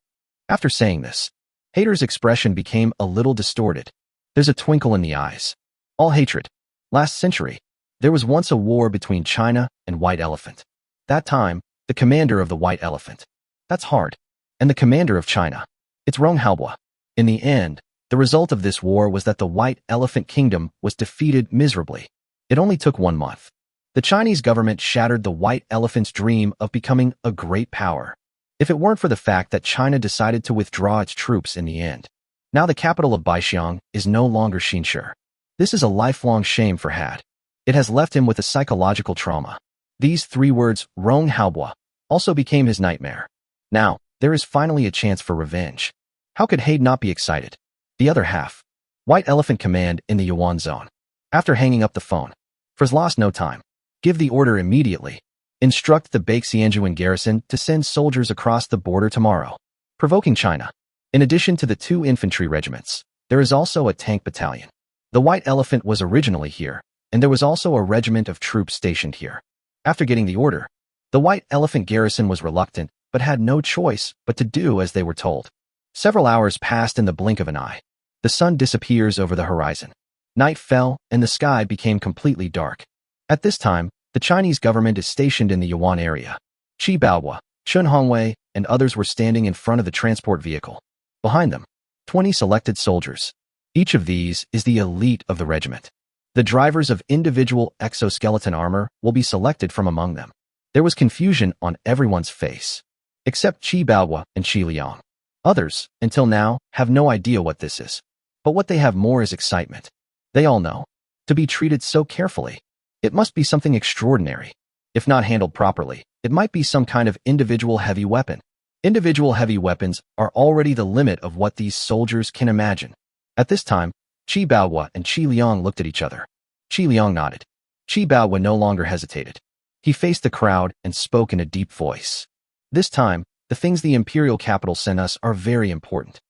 After saying this, Hader's expression became a little distorted. There's a twinkle in the eyes. All hatred. Last century, there was once a war between China and White Elephant. That time, the commander of the White Elephant. That's Hard. And the commander of China. It's Rong Halbwa. In the end, the result of this war was that the White Elephant Kingdom was defeated miserably. It only took 1 month. The Chinese government shattered the White Elephant's dream of becoming a great power. If it weren't for the fact that China decided to withdraw its troops in the end. Now the capital of Baixiang is no longer Xinshi. This is a lifelong shame for Had. It has left him with a psychological trauma. These 3 words, Rong Halbwa, also became his nightmare. Now, there is finally a chance for revenge. How could Had not be excited? The other half. White Elephant Command in the Yuan Zone. After hanging up the phone, Fraz lost no time. Give the order immediately. Instruct the Baixianjuan garrison to send soldiers across the border tomorrow. Provoking China. In addition to the 2 infantry regiments, there is also a tank battalion. The White Elephant was originally here, and there was also a regiment of troops stationed here. After getting the order, the White Elephant garrison was reluctant, but had no choice but to do as they were told. Several hours passed in the blink of an eye. The sun disappears over the horizon. Night fell, and the sky became completely dark. At this time, the Chinese government is stationed in the Yuan area. Qi Baowu, Chun Hongwei, and others were standing in front of the transport vehicle. Behind them, 20 selected soldiers. Each of these is the elite of the regiment. The drivers of individual exoskeleton armor will be selected from among them. There was confusion on everyone's face, except Qi Baowu and Qi Liang. Others, until now, have no idea what this is. But what they have more is excitement. They all know. To be treated so carefully, it must be something extraordinary. If not handled properly, it might be some kind of individual heavy weapon. Individual heavy weapons are already the limit of what these soldiers can imagine. At this time, Qi Baowu and Qi Liang looked at each other. Qi Liang nodded. Qi Baowu no longer hesitated. He faced the crowd and spoke in a deep voice. This time, the things the Imperial capital sent us are very important.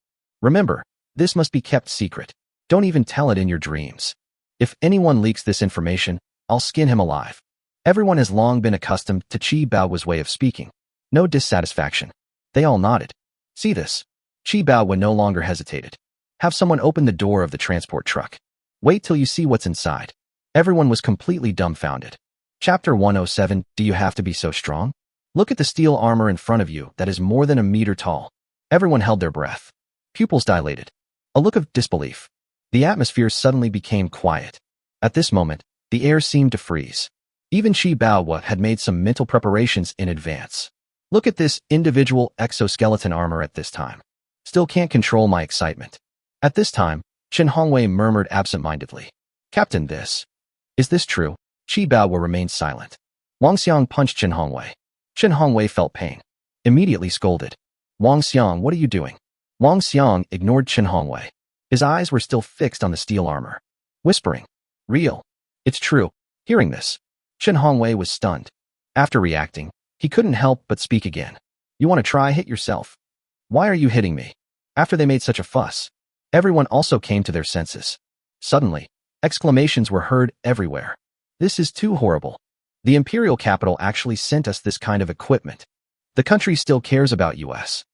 Remember, this must be kept secret. Don't even tell it in your dreams. If anyone leaks this information, I'll skin him alive. Everyone has long been accustomed to Qi Bao's way of speaking. No dissatisfaction. They all nodded. See this? Qi Bao no longer hesitated. Have someone open the door of the transport truck. Wait till you see what's inside. Everyone was completely dumbfounded. Chapter 107, Do you have to be so strong? Look at the steel armor in front of you that is more than a meter tall. Everyone held their breath. Pupils dilated. A look of disbelief. The atmosphere suddenly became quiet. At this moment, the air seemed to freeze. Even Qi Bao had made some mental preparations in advance. Look at this individual exoskeleton armor at this time. Still can't control my excitement. At this time, Chen Hongwei murmured absent-mindedly. Captain, is this true? Qi Bao remained silent. Wang Xiang punched Chen Hongwei. Chen Hongwei felt pain. Immediately scolded. Wang Xiang, what are you doing? Wang Xiang ignored Chen Hongwei. His eyes were still fixed on the steel armor. Whispering. Real. It's true. Hearing this, Chen Hongwei was stunned. After reacting, he couldn't help but speak again. You want to try hit yourself? Why are you hitting me? After they made such a fuss, everyone also came to their senses. Suddenly, exclamations were heard everywhere. This is too horrible. The Imperial capital actually sent us this kind of equipment. The country still cares about us.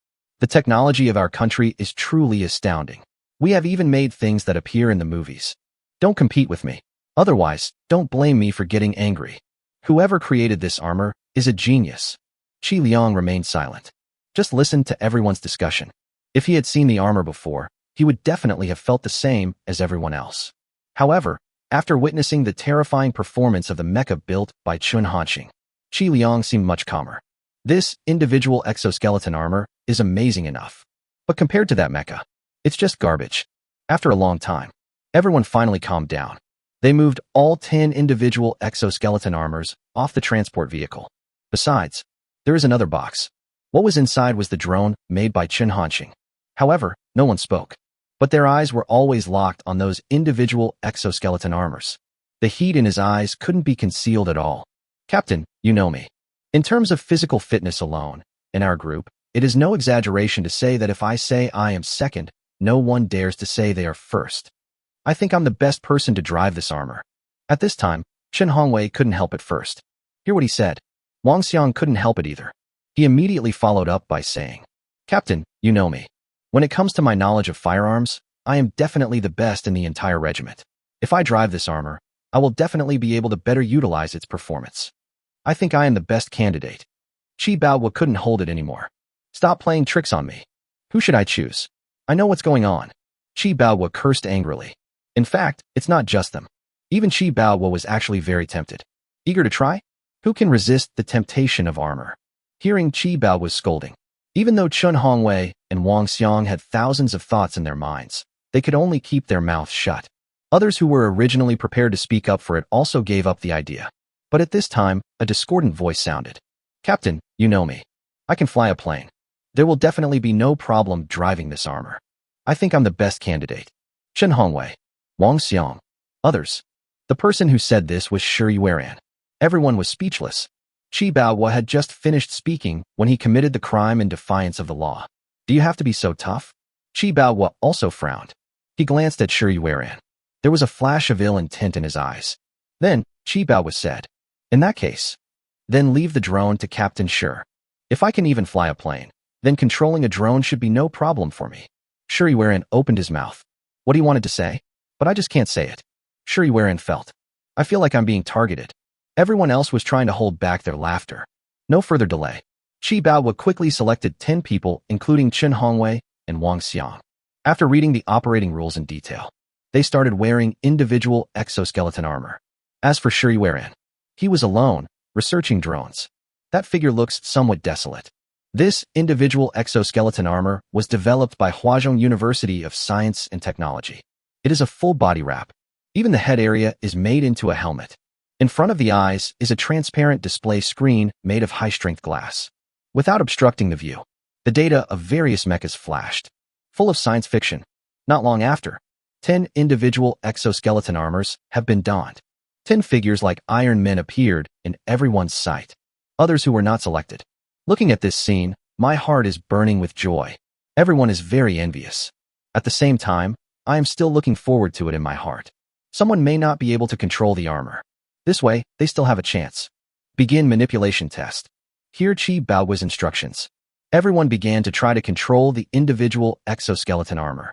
The technology of our country is truly astounding. We have even made things that appear in the movies. Don't compete with me. Otherwise, don't blame me for getting angry. Whoever created this armor is a genius. Qi Liang remained silent. Just listened to everyone's discussion. If he had seen the armor before, he would definitely have felt the same as everyone else. However, after witnessing the terrifying performance of the mecha built by Chun Hanxing, Qi Liang seemed much calmer. This individual exoskeleton armor is amazing enough. But compared to that mecha, it's just garbage. After a long time, everyone finally calmed down. They moved all 10 individual exoskeleton armors off the transport vehicle. Besides, there is another box. What was inside was the drone made by Chen Hanxing. However, no one spoke. But their eyes were always locked on those individual exoskeleton armors. The heat in his eyes couldn't be concealed at all. Captain, you know me. In terms of physical fitness alone, in our group, it is no exaggeration to say that if I say I am second, no one dares to say they are first. I think I'm the best person to drive this armor. At this time, Chen Hongwei couldn't help it first. Hear what he said. Wang Xiang couldn't help it either. He immediately followed up by saying, Captain, you know me. When it comes to my knowledge of firearms, I am definitely the best in the entire regiment. If I drive this armor, I will definitely be able to better utilize its performance. I think I am the best candidate. Qi Bao couldn't hold it anymore. Stop playing tricks on me. Who should I choose? I know what's going on. Qi Bao cursed angrily. In fact, it's not just them. Even Qi Bao was actually very tempted. Eager to try? Who can resist the temptation of armor? Hearing Qi Bao was scolding. Even though Chen Hongwei and Wang Xiang had thousands of thoughts in their minds, they could only keep their mouths shut. Others who were originally prepared to speak up for it also gave up the idea. But at this time, a discordant voice sounded. Captain, you know me. I can fly a plane. There will definitely be no problem driving this armor. I think I'm the best candidate. Chen Hongwei, Wang Xiang, others. The person who said this was Shi Yueran. Everyone was speechless. Qi Bao had just finished speaking when he committed the crime in defiance of the law. Do you have to be so tough? Qi Bao also frowned. He glanced at Shi Yueran. There was a flash of ill intent in his eyes. Then, Qi Bao said, In that case, then leave the drone to Captain Shi. If I can even fly a plane, then controlling a drone should be no problem for me. Shi Yueran opened his mouth. What he wanted to say? But I just can't say it. Shi Yueran felt. I feel like I'm being targeted. Everyone else was trying to hold back their laughter. No further delay. Qi Bao quickly selected 10 people, including Chen Hongwei and Wang Xiang. After reading the operating rules in detail, they started wearing individual exoskeleton armor. As for Shi Yueran, he was alone, researching drones. That figure looks somewhat desolate. This individual exoskeleton armor was developed by Huazhong University of Science and Technology. It is a full body wrap. Even the head area is made into a helmet. In front of the eyes is a transparent display screen made of high-strength glass. Without obstructing the view, the data of various mechas flashed. Full of science fiction. Not long after, 10 individual exoskeleton armors have been donned. 10 figures like Iron Men appeared in everyone's sight. Others who were not selected. Looking at this scene, my heart is burning with joy. Everyone is very envious. At the same time, I am still looking forward to it in my heart. Someone may not be able to control the armor. This way, they still have a chance. Begin manipulation test. Hear Qi Baoguo's instructions. Everyone began to try to control the individual exoskeleton armor.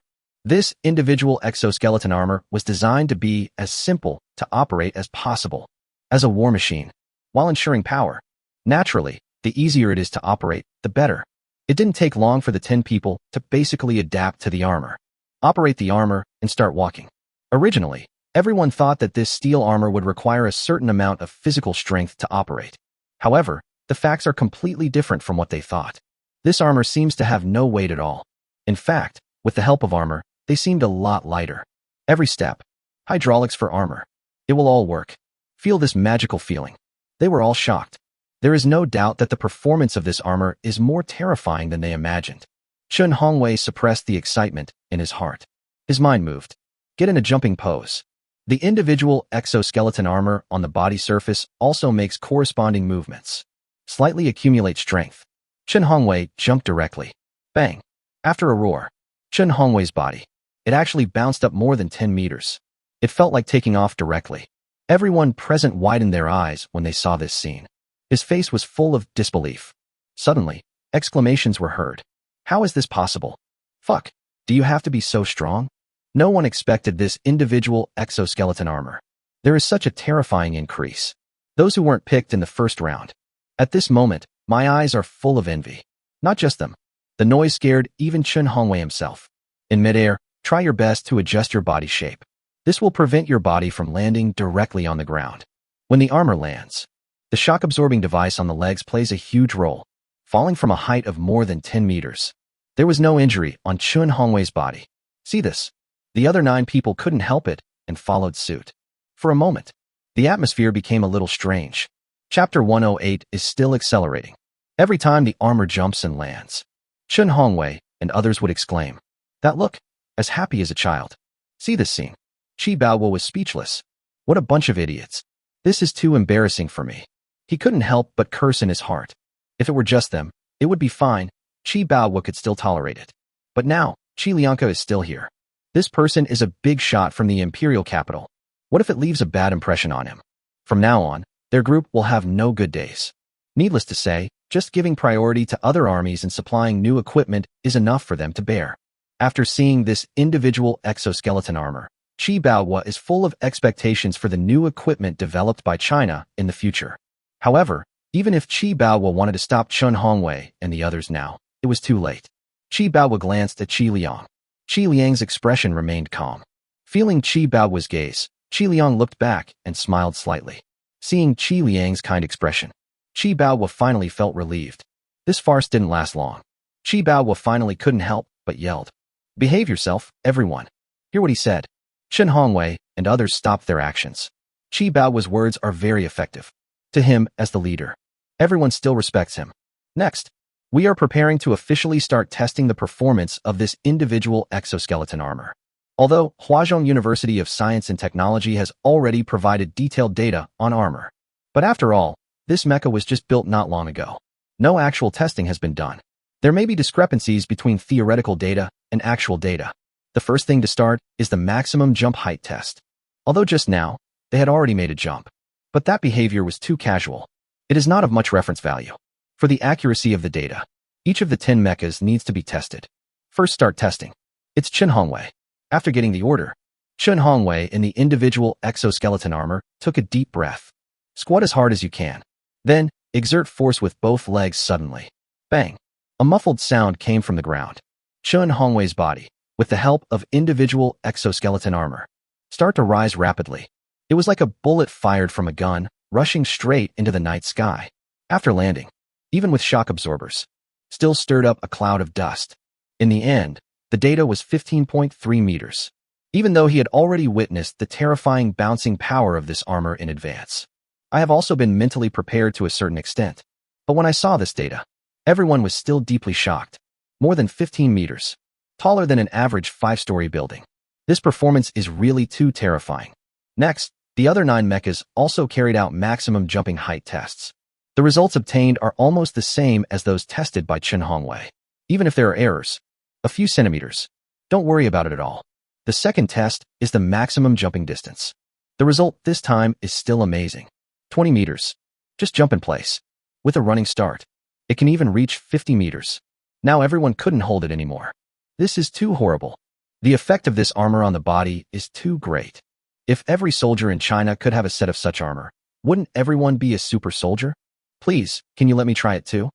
This individual exoskeleton armor was designed to be as simple to operate as possible, as a war machine, while ensuring power. Naturally, the easier it is to operate, the better. It didn't take long for the 10 people to basically adapt to the armor, operate the armor, and start walking. Originally, everyone thought that this steel armor would require a certain amount of physical strength to operate. However, the facts are completely different from what they thought. This armor seems to have no weight at all. In fact, with the help of armor, they seemed a lot lighter. Every step. Hydraulics for armor. It will all work. Feel this magical feeling. They were all shocked. There is no doubt that the performance of this armor is more terrifying than they imagined. Chen Hongwei suppressed the excitement in his heart. His mind moved. Get in a jumping pose. The individual exoskeleton armor on the body surface also makes corresponding movements. Slightly accumulate strength. Chen Hongwei jumped directly. Bang. After a roar. Chen Hongwei's body. It actually bounced up more than 10 meters. It felt like taking off directly. Everyone present widened their eyes when they saw this scene. His face was full of disbelief. Suddenly, exclamations were heard. How is this possible? Fuck. Do you have to be so strong? No one expected this individual exoskeleton armor. There is such a terrifying increase. Those who weren't picked in the first round. At this moment, my eyes are full of envy. Not just them. The noise scared even Chen Hongwei himself. In midair, try your best to adjust your body shape. This will prevent your body from landing directly on the ground. When the armor lands, the shock-absorbing device on the legs plays a huge role, falling from a height of more than 10 meters. There was no injury on Chen Hongwei's body. See this? The other 9 people couldn't help it and followed suit. For a moment, the atmosphere became a little strange. Chapter 108 is still accelerating. Every time the armor jumps and lands, Chen Hongwei and others would exclaim, "That look, as happy as a child." See this scene. Qi Baoguo was speechless. What a bunch of idiots. This is too embarrassing for me. He couldn't help but curse in his heart. If it were just them, it would be fine. Qi Baoguo could still tolerate it. But now, Qi Lianke is still here. This person is a big shot from the imperial capital. What if it leaves a bad impression on him? From now on, their group will have no good days. Needless to say, just giving priority to other armies and supplying new equipment is enough for them to bear. After seeing this individual exoskeleton armor, Qi Baoguo is full of expectations for the new equipment developed by China in the future. However, even if Qi Baoguo wanted to stop Chen Hongwei and the others now, it was too late. Qi Baoguo glanced at Qi Liang. Qi Liang's expression remained calm. Feeling Qi Baoguo's gaze, Qi Liang looked back and smiled slightly. Seeing Qi Liang's kind expression, Qi Baoguo finally felt relieved. This farce didn't last long. Qi Baoguo finally couldn't help but yelled, "Behave yourself, everyone." Hear what he said. Chen Hongwei and others stopped their actions. Qi Baoguo's words are very effective. To him, as the leader, everyone still respects him. Next, we are preparing to officially start testing the performance of this individual exoskeleton armor. Although Huazhong University of Science and Technology has already provided detailed data on armor. But after all, this mecha was just built not long ago. No actual testing has been done. There may be discrepancies between theoretical data and actual data. The first thing to start is the maximum jump height test. Although just now, they had already made a jump. But that behavior was too casual. It is not of much reference value. For the accuracy of the data, each of the 10 mechas needs to be tested. First start testing. It's Chen Hongwei. After getting the order, Chen Hongwei in the individual exoskeleton armor took a deep breath. Squat as hard as you can. Then, exert force with both legs suddenly. Bang! A muffled sound came from the ground. Chen Hongwei's body, with the help of individual exoskeleton armor, start to rise rapidly. It was like a bullet fired from a gun, rushing straight into the night sky. After landing, even with shock absorbers, still stirred up a cloud of dust. In the end, the data was 15.3 meters. Even though he had already witnessed the terrifying bouncing power of this armor in advance, I have also been mentally prepared to a certain extent. But when I saw this data, everyone was still deeply shocked. More than 15 meters. Taller than an average 5-story building. This performance is really too terrifying. Next, The other 9 mechas also carried out maximum jumping height tests. The results obtained are almost the same as those tested by Chen Hongwei. Even if there are errors, a few centimeters, don't worry about it at all. The second test is the maximum jumping distance. The result this time is still amazing. 20 meters. Just jump in place. With a running start, it can even reach 50 meters. Now everyone couldn't hold it anymore. This is too horrible. The effect of this armor on the body is too great. If every soldier in China could have a set of such armor, wouldn't everyone be a super soldier? Please, can you let me try it too?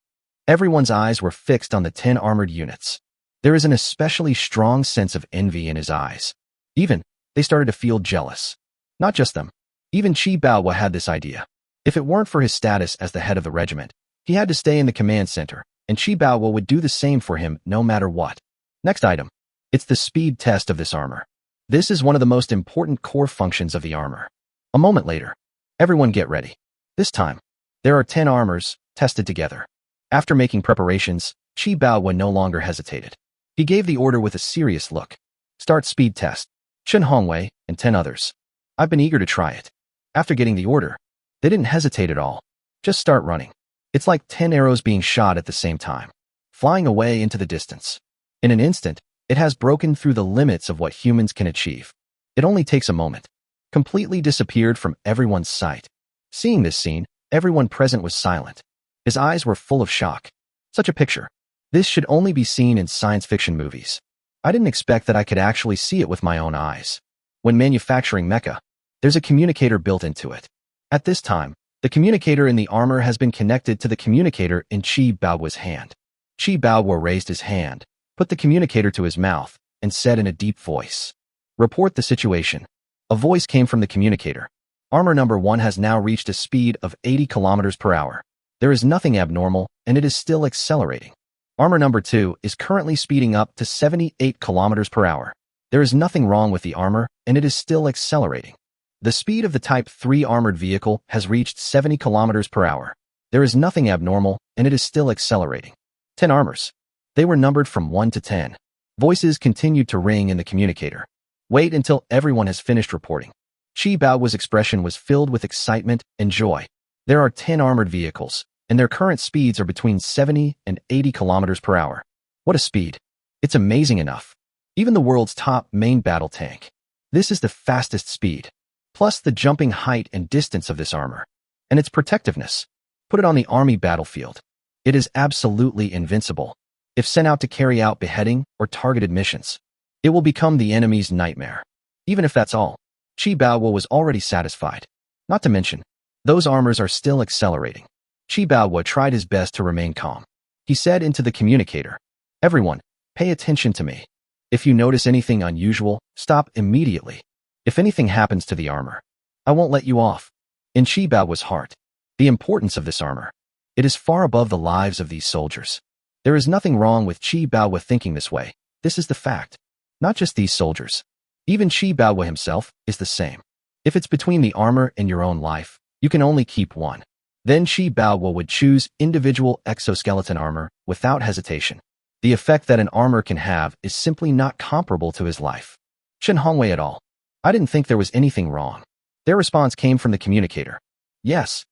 Everyone's eyes were fixed on the 10 armored units. There is an especially strong sense of envy in his eyes. Even, they started to feel jealous. Not just them. Even Qi Baowu had this idea. If it weren't for his status as the head of the regiment, he had to stay in the command center, and Qi Baowu would do the same for him no matter what. Next item. It's the speed test of this armor. This is one of the most important core functions of the armor. A moment later. Everyone get ready. This time, there are 10 armors tested together. After making preparations, Qi Baowu no longer hesitated. He gave the order with a serious look. Start speed test. Chen Hongwei and 10 others. I've been eager to try it. After getting the order, they didn't hesitate at all. Just start running. It's like 10 arrows being shot at the same time, flying away into the distance. In an instant, it has broken through the limits of what humans can achieve. It only takes a moment. Completely disappeared from everyone's sight. Seeing this scene, everyone present was silent. His eyes were full of shock. Such a picture. This should only be seen in science fiction movies. I didn't expect that I could actually see it with my own eyes. When manufacturing mecha, there's a communicator built into it. At this time, the communicator in the armor has been connected to the communicator in Qi Baowu's hand. Qi Baowu raised his hand, put the communicator to his mouth, and said in a deep voice, "Report the situation." A voice came from the communicator. Armor number 1 has now reached a speed of 80 kilometers per hour. There is nothing abnormal, and it is still accelerating. Armor number 2 is currently speeding up to 78 kilometers per hour. There is nothing wrong with the armor, and it is still accelerating. The speed of the Type 3 armored vehicle has reached 70 kilometers per hour. There is nothing abnormal, and it is still accelerating. 10 armors. They were numbered from 1 to 10. Voices continued to ring in the communicator. Wait until everyone has finished reporting. Qi Baowu's expression was filled with excitement and joy. There are 10 armored vehicles, and their current speeds are between 70 and 80 kilometers per hour. What a speed. It's amazing enough. Even the world's top main battle tank. This is the fastest speed. Plus the jumping height and distance of this armor. And its protectiveness. Put it on the army battlefield. It is absolutely invincible. If sent out to carry out beheading or targeted missions, it will become the enemy's nightmare. Even if that's all, Qi Baowu was already satisfied. Not to mention, those armors are still accelerating. Qi Baowu tried his best to remain calm. He said into the communicator, "Everyone, pay attention to me. If you notice anything unusual, stop immediately. If anything happens to the armor, I won't let you off." In Qi Baowu's heart, the importance of this armor. It is far above the lives of these soldiers. There is nothing wrong with Qi Baowu thinking this way. This is the fact. Not just these soldiers. Even Qi Baowu himself is the same. If it's between the armor and your own life, you can only keep one. Then Qi Baowu would choose individual exoskeleton armor without hesitation. The effect that an armor can have is simply not comparable to his life. Chen Hongwei et al. I didn't think there was anything wrong. Their response came from the communicator. Yes.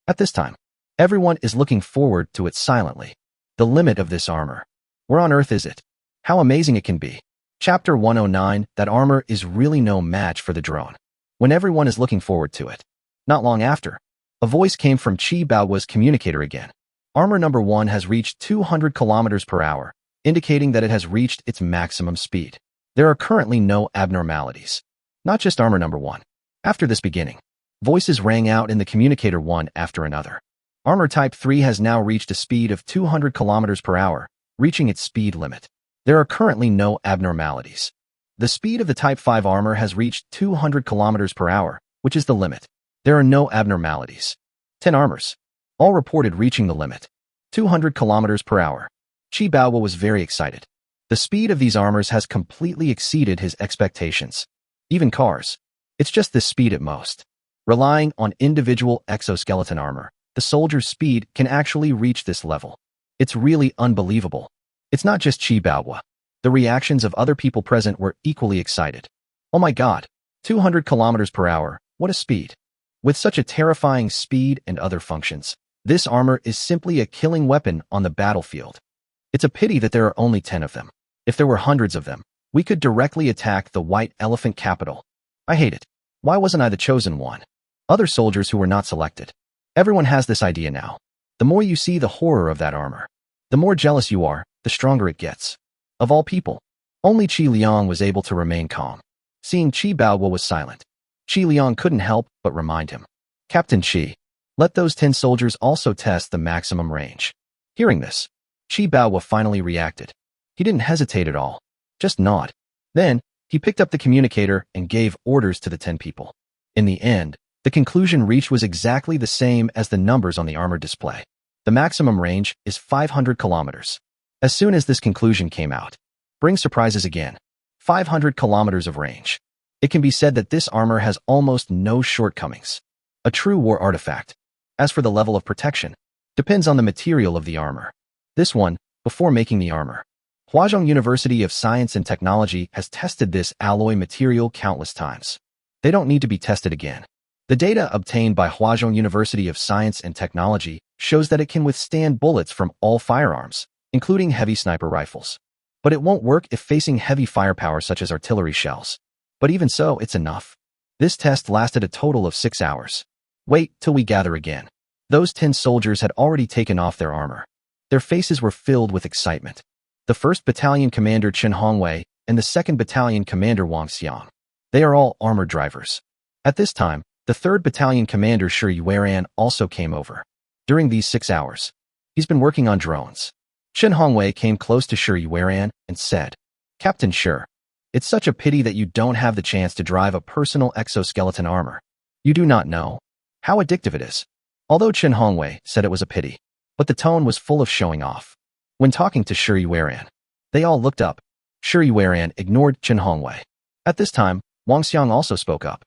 At this time, everyone is looking forward to it silently. The limit of this armor. Where on earth is it? How amazing it can be. Chapter 109, that armor is really no match for the drone. When everyone is looking forward to it. Not long after, a voice came from Qi Baowu's communicator again. Armor number 1 has reached 200 kilometers per hour, indicating that it has reached its maximum speed. There are currently no abnormalities. Not just armor number 1. After this beginning, voices rang out in the communicator one after another. Armor Type 3 has now reached a speed of 200 kilometers per hour, reaching its speed limit. There are currently no abnormalities. The speed of the Type 5 armor has reached 200 kilometers per hour, which is the limit. There are no abnormalities. 10 armors. All reported reaching the limit. 200 kilometers per hour. Qi Baowu was very excited. The speed of these armors has completely exceeded his expectations. Even cars. It's just this speed at most. Relying on individual exoskeleton armor, the soldier's speed can actually reach this level. It's really unbelievable. It's not just Qi Baowu. The reactions of other people present were equally excited. Oh my god, 200 kilometers per hour, What a speed! With such a terrifying speed and other functions, this armor is simply a killing weapon on the battlefield. It's a pity that there are only 10 of them. If there were hundreds of them, we could directly attack the White Elephant capital. I hate it. Why wasn't I the chosen one? Other soldiers who were not selected. Everyone has this idea now. The more you see the horror of that armor, the more jealous you are, the stronger it gets. Of all people, only Qi Liang was able to remain calm. Seeing Qi Baoguo was silent, Qi Liang couldn't help but remind him. Captain Qi, let those 10 soldiers also test the maximum range. Hearing this, Qi Baoguo finally reacted. He didn't hesitate at all, just nod. Then, he picked up the communicator and gave orders to the 10 people. In the end, the conclusion reached was exactly the same as the numbers on the armor display. The maximum range is 500 kilometers. As soon as this conclusion came out, bring surprises again. 500 kilometers of range. It can be said that this armor has almost no shortcomings. A true war artifact. As for the level of protection, depends on the material of the armor. This one, before making the armor, Huazhong University of Science and Technology has tested this alloy material countless times. They don't need to be tested again. The data obtained by Huazhong University of Science and Technology shows that it can withstand bullets from all firearms, including heavy sniper rifles. But it won't work if facing heavy firepower such as artillery shells. But even so, it's enough. This test lasted a total of 6 hours. Wait till we gather again. Those 10 soldiers had already taken off their armor. Their faces were filled with excitement. The 1st Battalion Commander Chen Hongwei and the 2nd Battalion Commander Wang Xiang. They are all armored drivers. At this time, the 3rd Battalion Commander Shi Yueran also came over. During these 6 hours, he's been working on drones. Chen Hongwei came close to Shi Yueran and said, Captain Shi, it's such a pity that you don't have the chance to drive a personal exoskeleton armor. You do not know how addictive it is. Although Chen Hongwei said it was a pity, but the tone was full of showing off. When talking to Shi Yueran, they all looked up. Shi Yueran ignored Chen Hongwei. At this time, Wang Xiang also spoke up.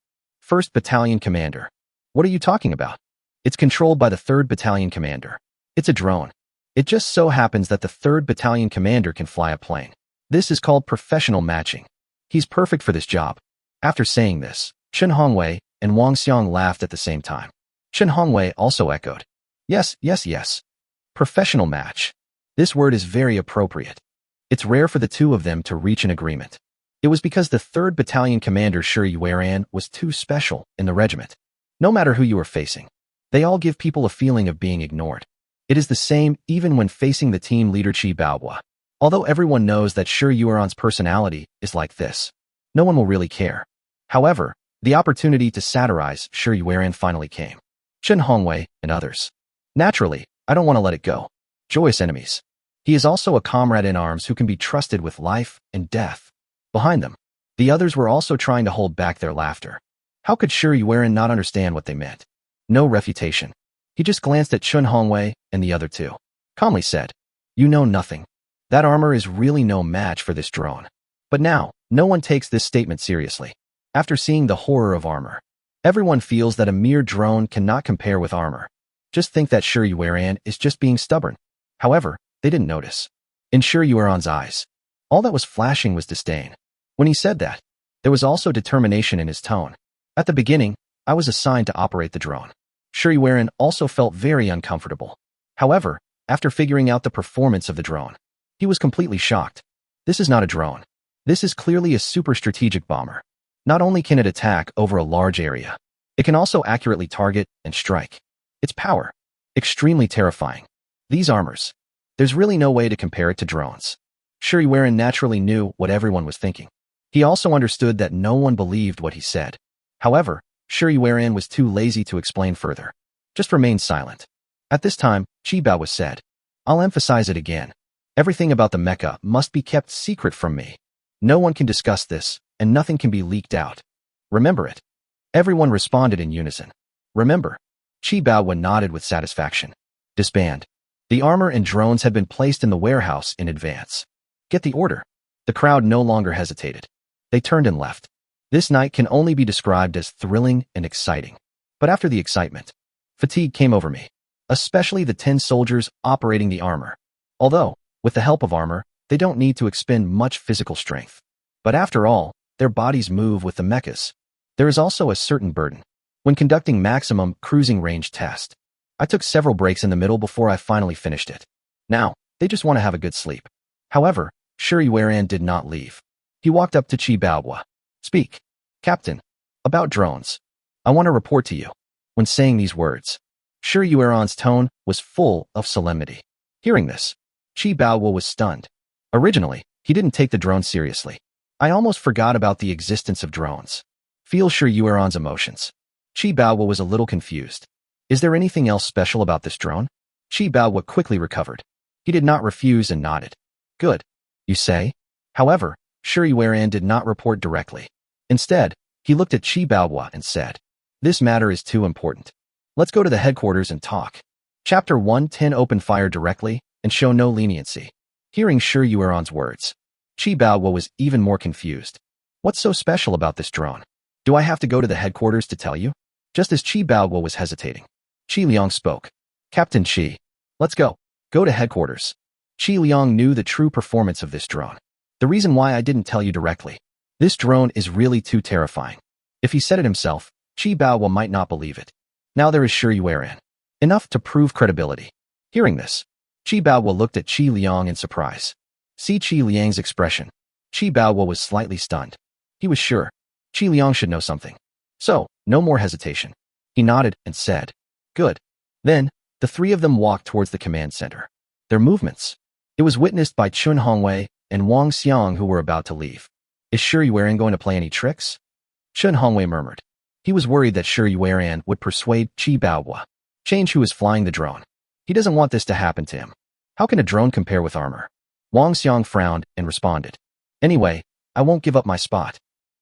1st Battalion Commander. What are you talking about? It's controlled by the 3rd Battalion Commander. It's a drone. It just so happens that the 3rd Battalion Commander can fly a plane. This is called professional matching. He's perfect for this job. After saying this, Chen Hongwei and Wang Xiang laughed at the same time. Chen Hongwei also echoed. Yes, yes, yes. Professional match. This word is very appropriate. It's rare for the two of them to reach an agreement. It was because the 3rd Battalion Commander Shi Yueran was too special in the regiment. No matter who you are facing, they all give people a feeling of being ignored. It is the same even when facing the team leader Qi Baoguo. Although everyone knows that Shi Yueran's personality is like this, no one will really care. However, the opportunity to satirize Shi Yueran finally came. Chen Hongwei and others. Naturally, I don't want to let it go. Joyous enemies. He is also a comrade in arms who can be trusted with life and death. Behind them, the others were also trying to hold back their laughter. How could Shi Yueran not understand what they meant? No refutation. He just glanced at Chen Hongwei and the other two. Calmly said, You know nothing. That armor is really no match for this drone. But now, no one takes this statement seriously. After seeing the horror of armor, everyone feels that a mere drone cannot compare with armor. Just think that Shi Yueran is just being stubborn. However, they didn't notice. In Shi Yueran's eyes, all that was flashing was disdain. When he said that, there was also determination in his tone. At the beginning, I was assigned to operate the drone. Shi Yueran also felt very uncomfortable. However, after figuring out the performance of the drone, he was completely shocked. This is not a drone. This is clearly a super strategic bomber. Not only can it attack over a large area, it can also accurately target and strike. Its power, extremely terrifying. These armors, there's really no way to compare it to drones. Shi Yueran naturally knew what everyone was thinking. He also understood that no one believed what he said. However, Shi Yueran was too lazy to explain further. Just remained silent. At this time, Qi Baoguo said, I'll emphasize it again. Everything about the mecha must be kept secret from me. No one can discuss this, and nothing can be leaked out. Remember it. Everyone responded in unison. Remember. Qi Baoguo nodded with satisfaction. Disband. The armor and drones had been placed in the warehouse in advance. Get the order. The crowd no longer hesitated. They turned and left. This night can only be described as thrilling and exciting. But after the excitement, fatigue came over me, especially the 10 soldiers operating the armor. Although, with the help of armor, they don't need to expend much physical strength. But after all, their bodies move with the mechas. There is also a certain burden. when conducting maximum cruising range test. I took several breaks in the middle before I finally finished it. Now, they just want to have a good sleep. However, Shi Yueran did not leave. He walked up to Qi Baohua. Speak, Captain. About drones. I want to report to you. When saying these words, Shi Yueran's tone was full of solemnity. Hearing this, Qi Baohua was stunned. Originally, he didn't take the drone seriously. I almost forgot about the existence of drones. Feel Shi Yueran's emotions. Qi Baohua was a little confused. Is there anything else special about this drone? Qi Baohua quickly recovered. He did not refuse and nodded. Good. You say? However, Shi Yueran did not report directly. Instead, he looked at Qi Baohua and said, this matter is too important. Let's go to the headquarters and talk. Chapter 110 Open fire directly and show no leniency. Hearing Shi Yueran's words, Qi Baohua was even more confused. What's so special about this drone? Do I have to go to the headquarters to tell you? Just as Qi Baohua was hesitating, Qi Liang spoke. Captain Qi, let's go. Go to headquarters. Qi Liang knew the true performance of this drone. The reason why I didn't tell you directly. This drone is really too terrifying. If he said it himself, Qi Baohua might not believe it. Now there is Shi Yueran. Enough to prove credibility. Hearing this, Qi Baohua looked at Qi Liang in surprise. See Qi Liang's expression. Qi Baohua was slightly stunned. He was sure Qi Liang should know something. So, no more hesitation. He nodded and said, good. Then, the three of them walked towards the command center. Their movements. It was witnessed by Chun Hongwei and Wang Xiang who were about to leave. Is Shi Yueran going to play any tricks? Chun Hongwei murmured. He was worried that Shi Yueran would persuade Qi Baohua. Change who is flying the drone. He doesn't want this to happen to him. How can a drone compare with armor? Wang Xiang frowned and responded. Anyway, I won't give up my spot.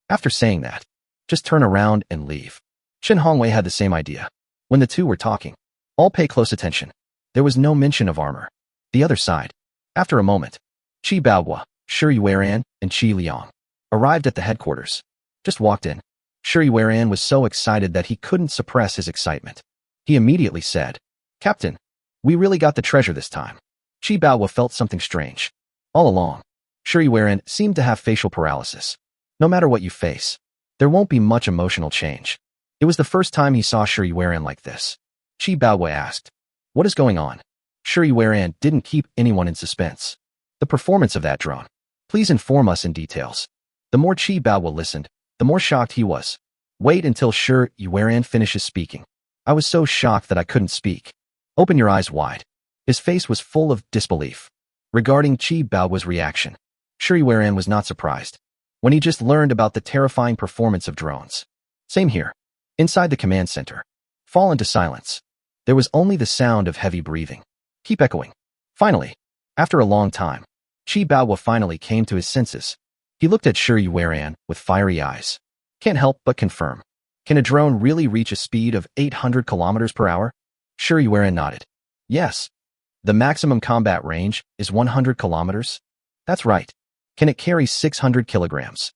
After saying that, just turn around and leave. Chun Hongwei had the same idea. When the two were talking, all pay close attention. There was no mention of armor. The other side. After a moment, Qi Baohua, Shi Yueran, and Qi Liang arrived at the headquarters. Just walked in. Shi Yueran was so excited that he couldn't suppress his excitement. He immediately said, Captain, we really got the treasure this time. Qi Baohua felt something strange. All along, Shi Yueran seemed to have facial paralysis. No matter what you face, there won't be much emotional change. It was the first time he saw Shi Yueran like this. Qi Baohua asked, what is going on? Shi Yueran didn't keep anyone in suspense. The performance of that drone. Please inform us in details. The more Qi Baohua listened, the more shocked he was. Wait until Shi Yueran finishes speaking. I was so shocked that I couldn't speak. Open your eyes wide. His face was full of disbelief. Regarding Qi Baohua's reaction, Shi Yueran was not surprised when he just learned about the terrifying performance of drones. Same here. Inside the command center. Fall into silence. There was only the sound of heavy breathing. Keep echoing. Finally, after a long time, Qi Baohua finally came to his senses. He looked at Shi Yueran with fiery eyes. Can't help but confirm. Can a drone really reach a speed of 800 kilometers per hour? Shi Yueran nodded. Yes. The maximum combat range is 100 kilometers. That's right. Can it carry 600 kilograms?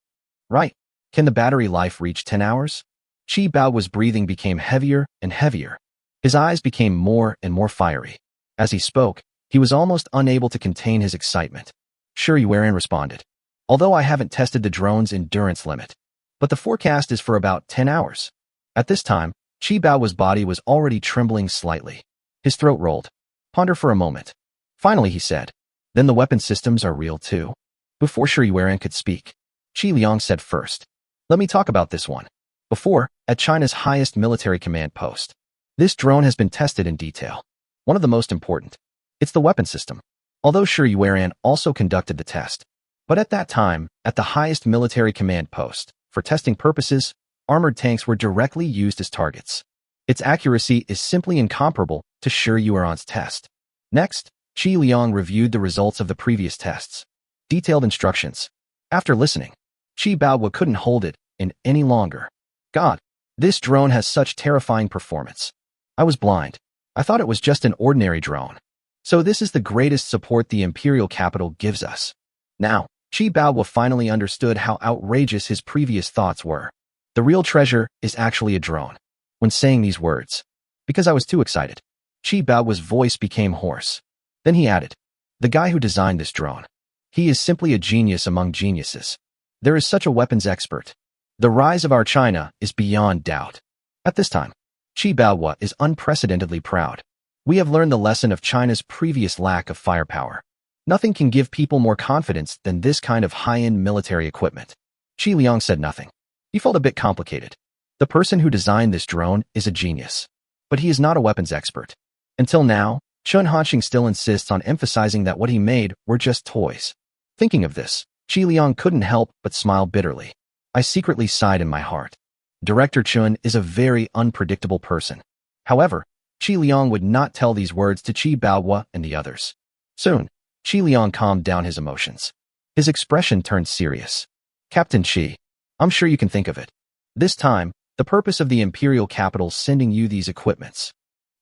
Right. Can the battery life reach 10 hours? Qi Baohua's breathing became heavier and heavier. His eyes became more and more fiery. As he spoke, he was almost unable to contain his excitement. Shi Yueran responded. Although I haven't tested the drone's endurance limit, but the forecast is for about 10 hours. At this time, Qi Baohua's body was already trembling slightly. His throat rolled. Ponder for a moment. Finally, he said, then the weapon systems are real too? Before Shi Yueran could speak, Qi Liang said first. Let me talk about this one. Before, at China's highest military command post, this drone has been tested in detail. One of the most important. It's the weapon system. Although Shi Yueran also conducted the test. But at that time, at the highest military command post, for testing purposes, armored tanks were directly used as targets. Its accuracy is simply incomparable to Shi Yueran's test. Next, Qi Liang reviewed the results of the previous tests. Detailed instructions. After listening, Qi Baohua couldn't hold it in any longer. God, this drone has such terrifying performance. I was blind. I thought it was just an ordinary drone. So this is the greatest support the imperial capital gives us. Now, Qi Baohua finally understood how outrageous his previous thoughts were. The real treasure is actually a drone. When saying these words, because I was too excited, Qi Baohua's voice became hoarse. Then he added, the guy who designed this drone. He is simply a genius among geniuses. There is such a weapons expert. The rise of our China is beyond doubt. At this time, Qi Baohua is unprecedentedly proud. We have learned the lesson of China's previous lack of firepower. Nothing can give people more confidence than this kind of high-end military equipment. Qi Liang said nothing. He felt a bit complicated. The person who designed this drone is a genius, but he is not a weapons expert. Until now, Chen Hanxing still insists on emphasizing that what he made were just toys. Thinking of this, Qi Liang couldn't help but smile bitterly. I secretly sighed in my heart. Director Chen is a very unpredictable person. However, Qi Liang would not tell these words to Qi Baohua and the others. Soon, Qi Liang calmed down his emotions. His expression turned serious. Captain Qi, I'm sure you can think of it. This time, the purpose of the imperial capital sending you these equipments.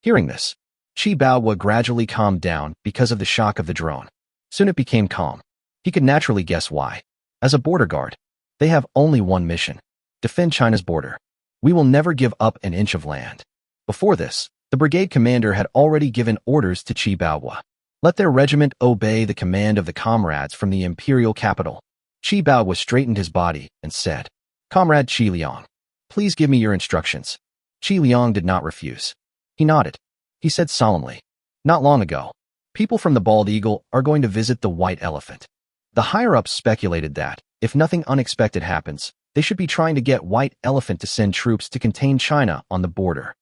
Hearing this, Qi Baohua gradually calmed down because of the shock of the drone. Soon it became calm. He could naturally guess why. As a border guard, they have only one mission: defend China's border. We will never give up an inch of land. Before this, the brigade commander had already given orders to Qi Baohua. Let their regiment obey the command of the comrades from the imperial capital. Qi Baohua straightened his body and said, Comrade Qi Liang, please give me your instructions. Qi Liang did not refuse. He nodded. He said solemnly, not long ago, people from the Bald Eagle are going to visit the White Elephant. The higher-ups speculated that, if nothing unexpected happens, they should be trying to get White Elephant to send troops to contain China on the border.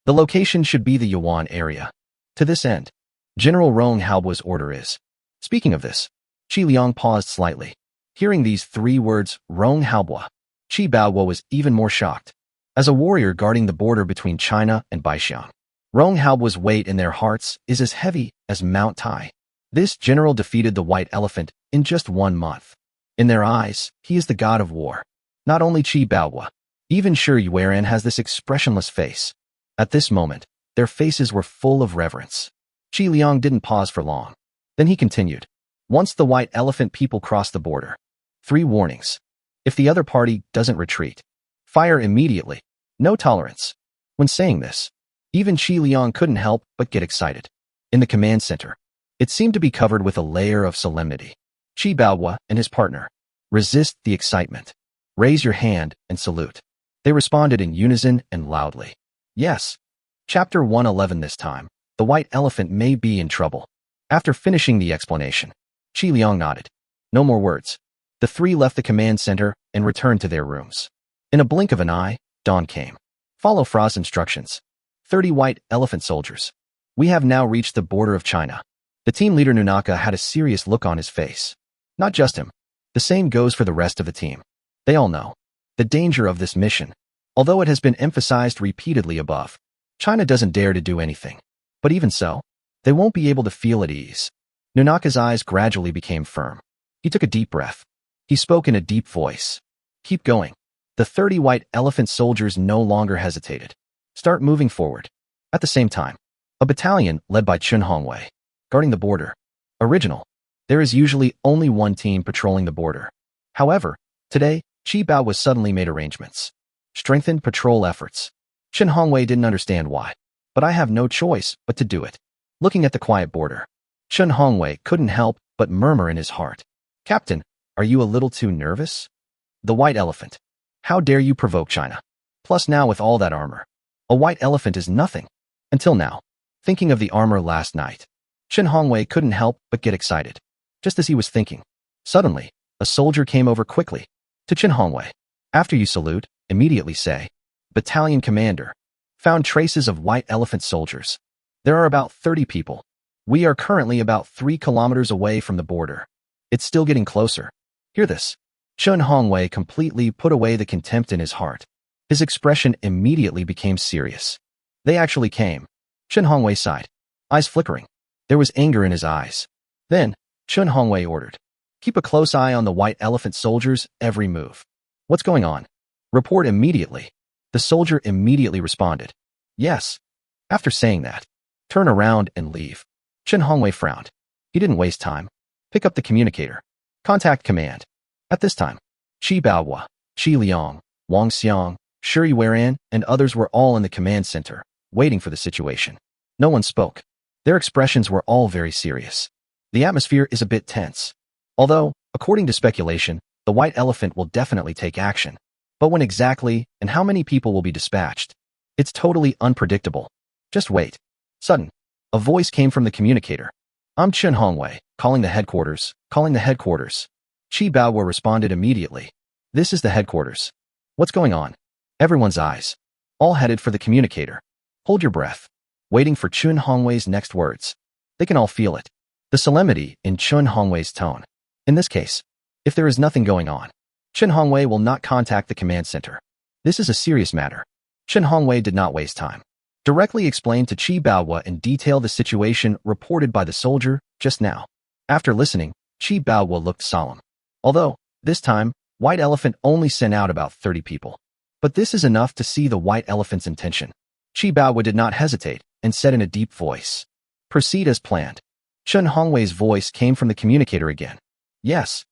The location should be the Yuan area. To this end, General Rong Haobua's order is. Speaking of this, Qi Liang paused slightly. Hearing these three words, Rong Haobua, Qi Baohua was even more shocked. As a warrior guarding the border between China and Baixiang, Rong Haobua's weight in their hearts is as heavy as Mount Tai. This general defeated the White Elephant in just 1 month. In their eyes, he is the god of war. Not only Qi Baohua, even Shi Yueran has this expressionless face. At this moment, their faces were full of reverence. Qi Liang didn't pause for long. Then he continued. Once the White Elephant people cross the border, 3 warnings. If the other party doesn't retreat, fire immediately. No tolerance. When saying this, even Qi Liang couldn't help but get excited. In the command center, it seemed to be covered with a layer of solemnity. Qi Baohua and his partner resist the excitement. Raise your hand and salute. They responded in unison and loudly. Yes. Chapter 111 this time, the White Elephant may be in trouble. After finishing the explanation, Qi Liang nodded. No more words. The 3 left the command center and returned to their rooms. In a blink of an eye, dawn came. Follow Fra's instructions. 30 White Elephant soldiers. We have now reached the border of China. The team leader Nunaka had a serious look on his face. Not just him. The same goes for the rest of the team. They all know the danger of this mission. Although it has been emphasized repeatedly above, China doesn't dare to do anything. But even so, they won't be able to feel at ease. Nunaka's eyes gradually became firm. He took a deep breath. He spoke in a deep voice. Keep going. The 30 White Elephant soldiers no longer hesitated. Start moving forward. At the same time, a battalion led by Chen Hongwei, guarding the border. Original. There is usually only one team patrolling the border. However, today, Qi Baohua suddenly made arrangements. Strengthened patrol efforts. Chen Hongwei didn't understand why, but I have no choice but to do it. Looking at the quiet border, Chen Hongwei couldn't help but murmur in his heart. Captain, are you a little too nervous? The White Elephant. How dare you provoke China? Plus now with all that armor. A White Elephant is nothing. Until now. Thinking of the armor last night, Chen Hongwei couldn't help but get excited. Just as he was thinking, suddenly, a soldier came over quickly to Chen Hongwei. After you salute, immediately say, Battalion Commander. Found traces of White Elephant soldiers. There are about 30 people. We are currently about 3 kilometers away from the border. It's still getting closer. Hear this. Chen Hongwei completely put away the contempt in his heart. His expression immediately became serious. They actually came. Chen Hongwei sighed, eyes flickering. There was anger in his eyes. Then, Chen Hongwei ordered, keep a close eye on the White Elephant soldiers' every move. What's going on? Report immediately. The soldier immediately responded. Yes. After saying that, turn around and leave. Chen Hongwei frowned. He didn't waste time. Pick up the communicator. Contact command. At this time, Qi Baohua, Qi Liang, Wang Xiang, Shi Yueran, and others were all in the command center, waiting for the situation. No one spoke. Their expressions were all very serious. The atmosphere is a bit tense. Although, according to speculation, the White Elephant will definitely take action. But when exactly and how many people will be dispatched? It's totally unpredictable. Just wait. Sudden. A voice came from the communicator. I'm Chen Hongwei, calling the headquarters. Qi Baohua responded immediately. This is the headquarters. What's going on? Everyone's eyes. All headed for the communicator. Hold your breath. Waiting for Chen Hongwei's next words. They can all feel it. The solemnity in Chen Hongwei's tone. In this case, if there is nothing going on, Chen Hongwei will not contact the command center. This is a serious matter. Chen Hongwei did not waste time. Directly explained to Qi Baohua in detail the situation reported by the soldier just now. After listening, Qi Baohua looked solemn. Although, this time, White Elephant only sent out about 30 people. But this is enough to see the White Elephant's intention. Qi Baohua did not hesitate and said in a deep voice, "Proceed as planned." Chen Hongwei's voice came from the communicator again. Yes.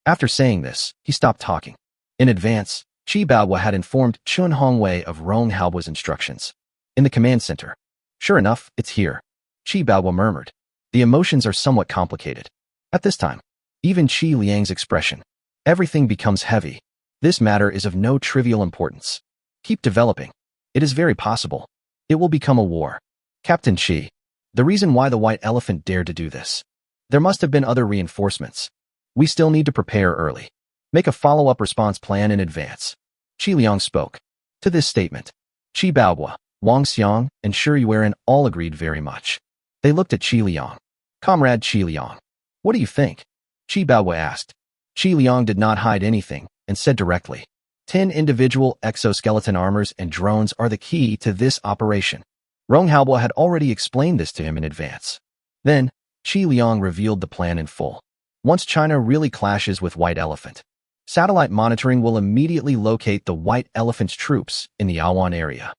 After saying this, he stopped talking. In advance, Qi Baohua had informed Chen Hongwei of Rong Haobua's instructions. In the command center. Sure enough, it's here. Qi Baohua murmured. The emotions are somewhat complicated. At this time, even Qi Liang's expression. Everything becomes heavy. This matter is of no trivial importance. Keep developing. It is very possible. It will become a war. Captain Qi. The reason why the White Elephant dared to do this. There must have been other reinforcements. We still need to prepare early. Make a follow-up response plan in advance. Qi Liang spoke. To this statement, Qi Baohua, Wang Xiang, and Shi Yuan all agreed very much. They looked at Qi Liang. Comrade Qi Liang. What do you think? Qi Baohua asked. Qi Liang did not hide anything and said directly, 10 individual exoskeleton armors and drones are the key to this operation. Rong Haobuo had already explained this to him in advance. Then, Qi Liang revealed the plan in full. Once China really clashes with White Elephant, satellite monitoring will immediately locate the White Elephant's troops in the Awan area.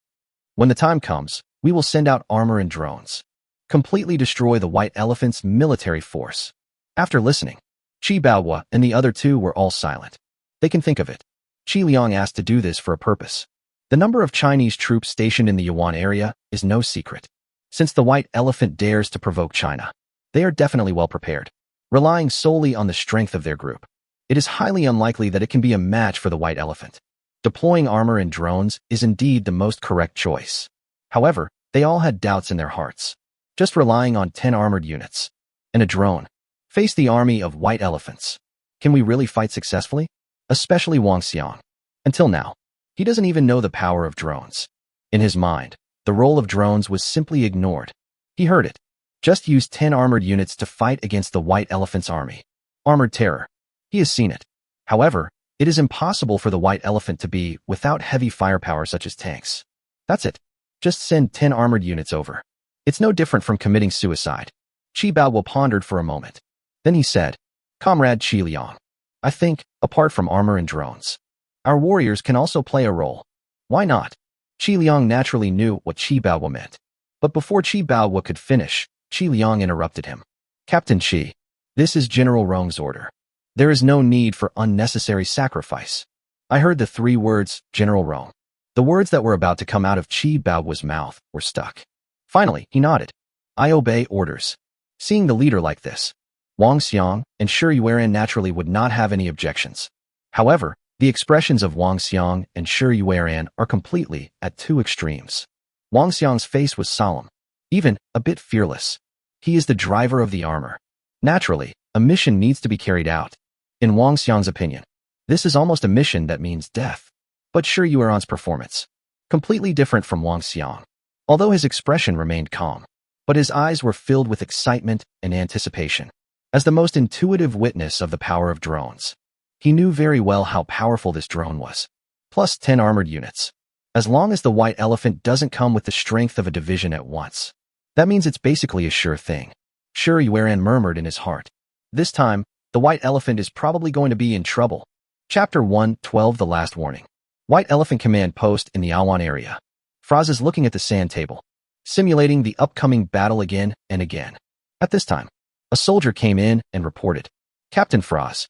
When the time comes, we will send out armor and drones. Completely destroy the White Elephant's military force. After listening, Qi Baohua and the other two were all silent. They can think of it. Qi Liang asked to do this for a purpose. The number of Chinese troops stationed in the Yuan area is no secret. Since the White Elephant dares to provoke China, they are definitely well prepared. Relying solely on the strength of their group, it is highly unlikely that it can be a match for the White Elephant. Deploying armor and drones is indeed the most correct choice. However, they all had doubts in their hearts. Just relying on 10 armored units and a drone face the army of White Elephants. Can we really fight successfully? Especially Wang Xiang. Until now, he doesn't even know the power of drones. In his mind, the role of drones was simply ignored. He heard it. Just use 10 armored units to fight against the White Elephant's army. Armored terror. He has seen it. However, it is impossible for the White Elephant to be without heavy firepower such as tanks. That's it. Just send 10 armored units over. It's no different from committing suicide. Qi Baohua pondered for a moment. Then he said, Comrade Qi Liang, I think, apart from armor and drones, our warriors can also play a role. Why not? Qi Liang naturally knew what Qi Baohua meant. But before Qi Baohua could finish, Qi Liang interrupted him. Captain Qi, this is General Rong's order. There is no need for unnecessary sacrifice. I heard the 3 words, General Rong. The words that were about to come out of Qi Baohua's mouth were stuck. Finally, he nodded. I obey orders. Seeing the leader like this, Wang Xiang and Shi Yuan naturally would not have any objections. However, the expressions of Wang Xiang and Shi Yuan are completely at 2 extremes. Wang Xiang's face was solemn, even a bit fearless. He is the driver of the armor. Naturally, a mission needs to be carried out. In Wang Xiang's opinion, this is almost a mission that means death. But Shi Yuan's performance, completely different from Wang Xiang. Although his expression remained calm, but his eyes were filled with excitement and anticipation. As the most intuitive witness of the power of drones, he knew very well how powerful this drone was. Plus 10 armored units. As long as the White Elephant doesn't come with the strength of a division at once, that means it's basically a sure thing. Shi Yuan murmured in his heart. This time, the White Elephant is probably going to be in trouble. Chapter 1:12 The Last Warning. White Elephant Command Post in the Awan area. Fraz is looking at the sand table, simulating the upcoming battle again and again. At this time, a soldier came in and reported, Captain Fraz,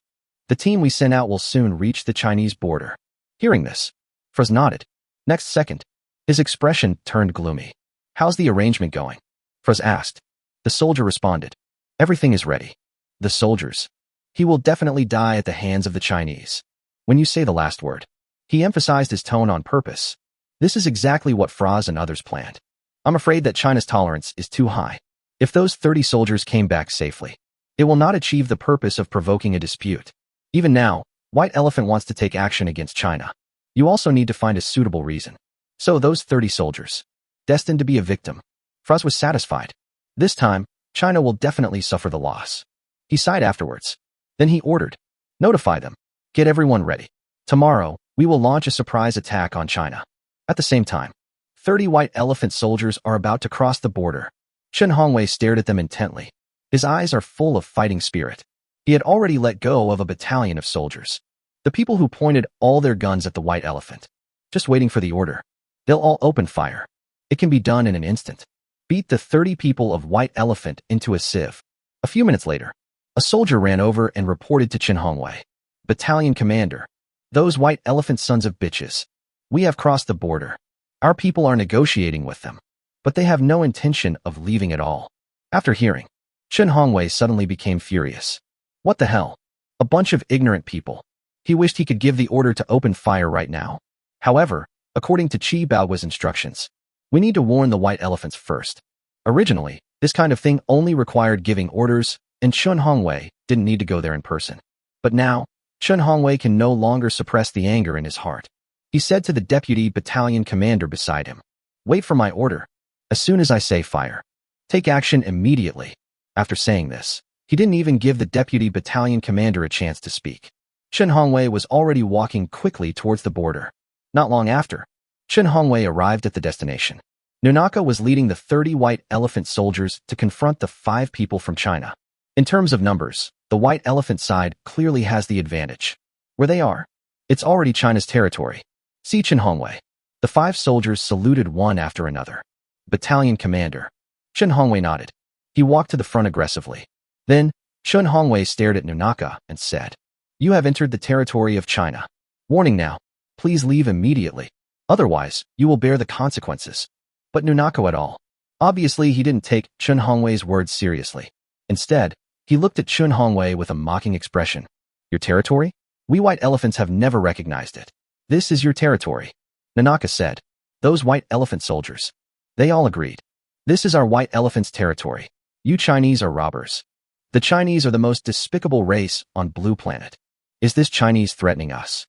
the team we sent out will soon reach the Chinese border. Hearing this, Fraz nodded. Next second, his expression turned gloomy. How's the arrangement going? Fraz asked. The soldier responded. Everything is ready. The soldiers. He will definitely die at the hands of the Chinese. When you say the last word. He emphasized his tone on purpose. This is exactly what Franz and others planned. I'm afraid that China's tolerance is too high. If those 30 soldiers came back safely, it will not achieve the purpose of provoking a dispute. Even now, White Elephant wants to take action against China. You also need to find a suitable reason. So those 30 soldiers, destined to be a victim. Franz was satisfied. This time, China will definitely suffer the loss. He sighed afterwards. Then he ordered, notify them. Get everyone ready. Tomorrow, we will launch a surprise attack on China. At the same time, 30 White Elephant soldiers are about to cross the border. Chen Hongwei stared at them intently. His eyes are full of fighting spirit. He had already let go of a battalion of soldiers. The people who pointed all their guns at the White Elephant. Just waiting for the order. They'll all open fire. It can be done in an instant. Beat the 30 people of White Elephant into a sieve. A few minutes later, a soldier ran over and reported to Chen Hongwei. Battalion commander. Those White Elephant sons of bitches. We have crossed the border. Our people are negotiating with them. But they have no intention of leaving at all. After hearing, Chen Hongwei suddenly became furious. What the hell? A bunch of ignorant people. He wished he could give the order to open fire right now. However, according to Qi Bao's instructions, we need to warn the White Elephants first. Originally, this kind of thing only required giving orders, and Chen Hongwei didn't need to go there in person. But now, Chen Hongwei can no longer suppress the anger in his heart. He said to the deputy battalion commander beside him, wait for my order. As soon as I say fire, take action immediately. After saying this, he didn't even give the deputy battalion commander a chance to speak. Chen Hongwei was already walking quickly towards the border. Not long after, Chen Hongwei arrived at the destination. Nunaka was leading the 30 White Elephant soldiers to confront the 5 people from China. In terms of numbers, the White Elephant side clearly has the advantage. Where they are, it's already China's territory. See Chen Hongwei. The 5 soldiers saluted one after another. Battalion commander. Chen Hongwei nodded. He walked to the front aggressively. Then, Chen Hongwei stared at Nunaka and said, you have entered the territory of China. Warning now, please leave immediately. Otherwise, you will bear the consequences. But Nunaka at all. Obviously, he didn't take Chen Hongwei's words seriously. Instead, he looked at Chen Hongwei with a mocking expression. Your territory? We White Elephants have never recognized it. This is your territory. Nunaka said. Those White Elephant soldiers. They all agreed. This is our White Elephant's territory. You Chinese are robbers. The Chinese are the most despicable race on Blue Planet. Is this Chinese threatening us?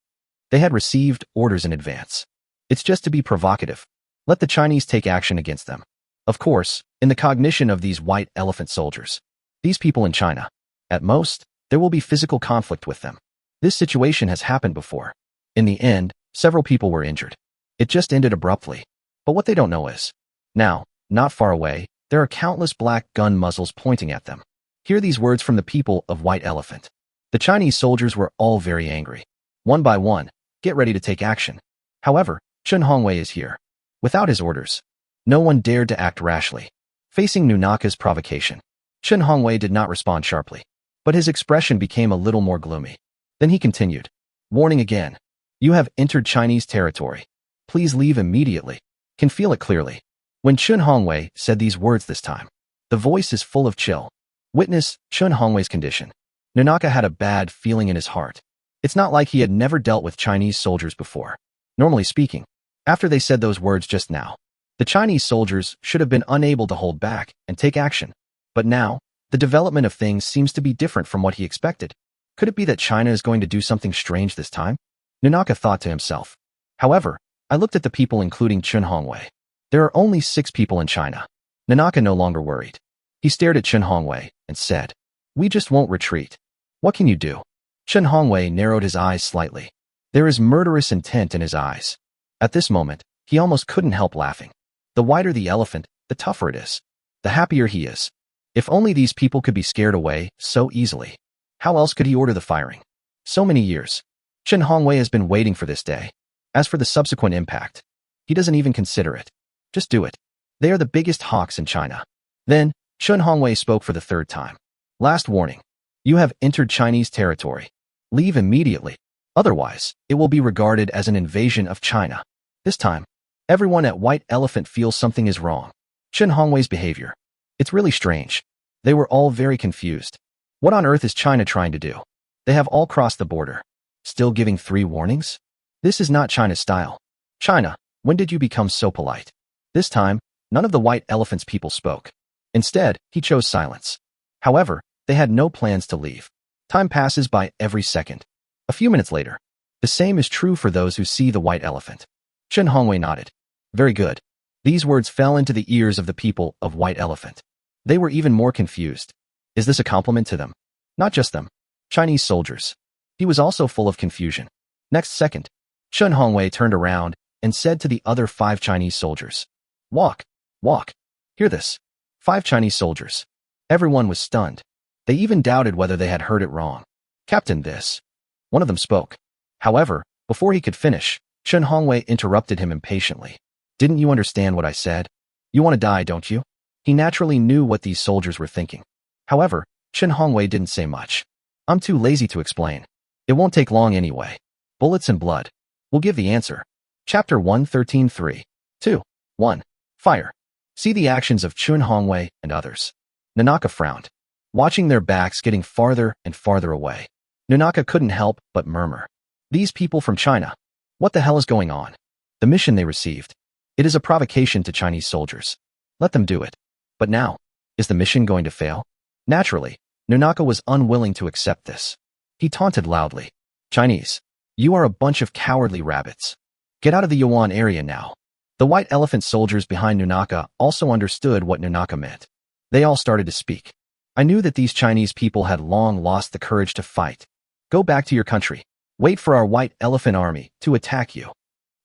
They had received orders in advance. It's just to be provocative. Let the Chinese take action against them. Of course, in the cognition of these White Elephant soldiers, these people in China, at most, there will be physical conflict with them. This situation has happened before. In the end, several people were injured. It just ended abruptly. But what they don't know is, now, not far away, there are countless black gun muzzles pointing at them. Hear these words from the people of White Elephant. The Chinese soldiers were all very angry. One by one, get ready to take action. However, Chen Hongwei is here. Without his orders, no one dared to act rashly. Facing Nunaka's provocation, Chen Hongwei did not respond sharply, but his expression became a little more gloomy. Then he continued, warning again. You have entered Chinese territory. Please leave immediately. Can feel it clearly. When Chen Hongwei said these words this time, the voice is full of chill. Witness Chen Hongwei's condition. Nunaka had a bad feeling in his heart. It's not like he had never dealt with Chinese soldiers before. Normally speaking, after they said those words just now, the Chinese soldiers should have been unable to hold back and take action. But now, the development of things seems to be different from what he expected. Could it be that China is going to do something strange this time? Nunaka thought to himself. However, I looked at the people including Chen Hongwei. There are only 6 people in China. Nunaka no longer worried. He stared at Chen Hongwei and said, we just won't retreat. What can you do? Chen Hongwei narrowed his eyes slightly. There is murderous intent in his eyes. At this moment, he almost couldn't help laughing. The whiter the elephant, the tougher it is. The happier he is. If only these people could be scared away so easily. How else could he order the firing? So many years. Chen Hongwei has been waiting for this day. As for the subsequent impact, he doesn't even consider it. Just do it. They are the biggest hawks in China. Then, Chen Hongwei spoke for the 3rd time. Last warning. You have entered Chinese territory. Leave immediately. Otherwise, it will be regarded as an invasion of China. This time, everyone at White Elephant feels something is wrong. Chen Hongwei's behavior. It's really strange. They were all very confused. What on earth is China trying to do? They have all crossed the border. Still giving 3 warnings? This is not China's style. China, When did you become so polite? This time, none of the white elephant's people spoke. Instead, he chose silence. However, they had no plans to leave. Time passes by every second. A few minutes later, the same is true for those who see the white elephant. Chen Hongwei nodded. Very good. These words fell into the ears of the people of White Elephant. They were even more confused. Is this a compliment to them? Not just them. Chinese soldiers. He was also full of confusion. Next second, Chen Hongwei turned around and said to the other 5 Chinese soldiers, "Walk, walk." Hear this. 5 Chinese soldiers. Everyone was stunned. They even doubted whether they had heard it wrong. "Captain, this." One of them spoke. However, before he could finish, Chen Hongwei interrupted him impatiently. "Didn't you understand what I said? You want to die, don't you?" He naturally knew what these soldiers were thinking. However, Chen Hongwei didn't say much. "I'm too lazy to explain. It won't take long anyway. Bullets and blood. We'll give the answer." Chapter 113 3. 2. 1. Fire. See the actions of Chen Hongwei and others. Nonaka frowned, watching their backs getting farther and farther away. Nonaka couldn't help but murmur. These people from China. What the hell is going on? The mission they received. It is a provocation to Chinese soldiers. Let them do it. But now, is the mission going to fail? Naturally, Nonaka was unwilling to accept this. He taunted loudly. "Chinese, you are a bunch of cowardly rabbits. Get out of the Yuan area now." The white elephant soldiers behind Nonaka also understood what Nonaka meant. They all started to speak. "I knew that these Chinese people had long lost the courage to fight. Go back to your country. Wait for our white elephant army to attack you.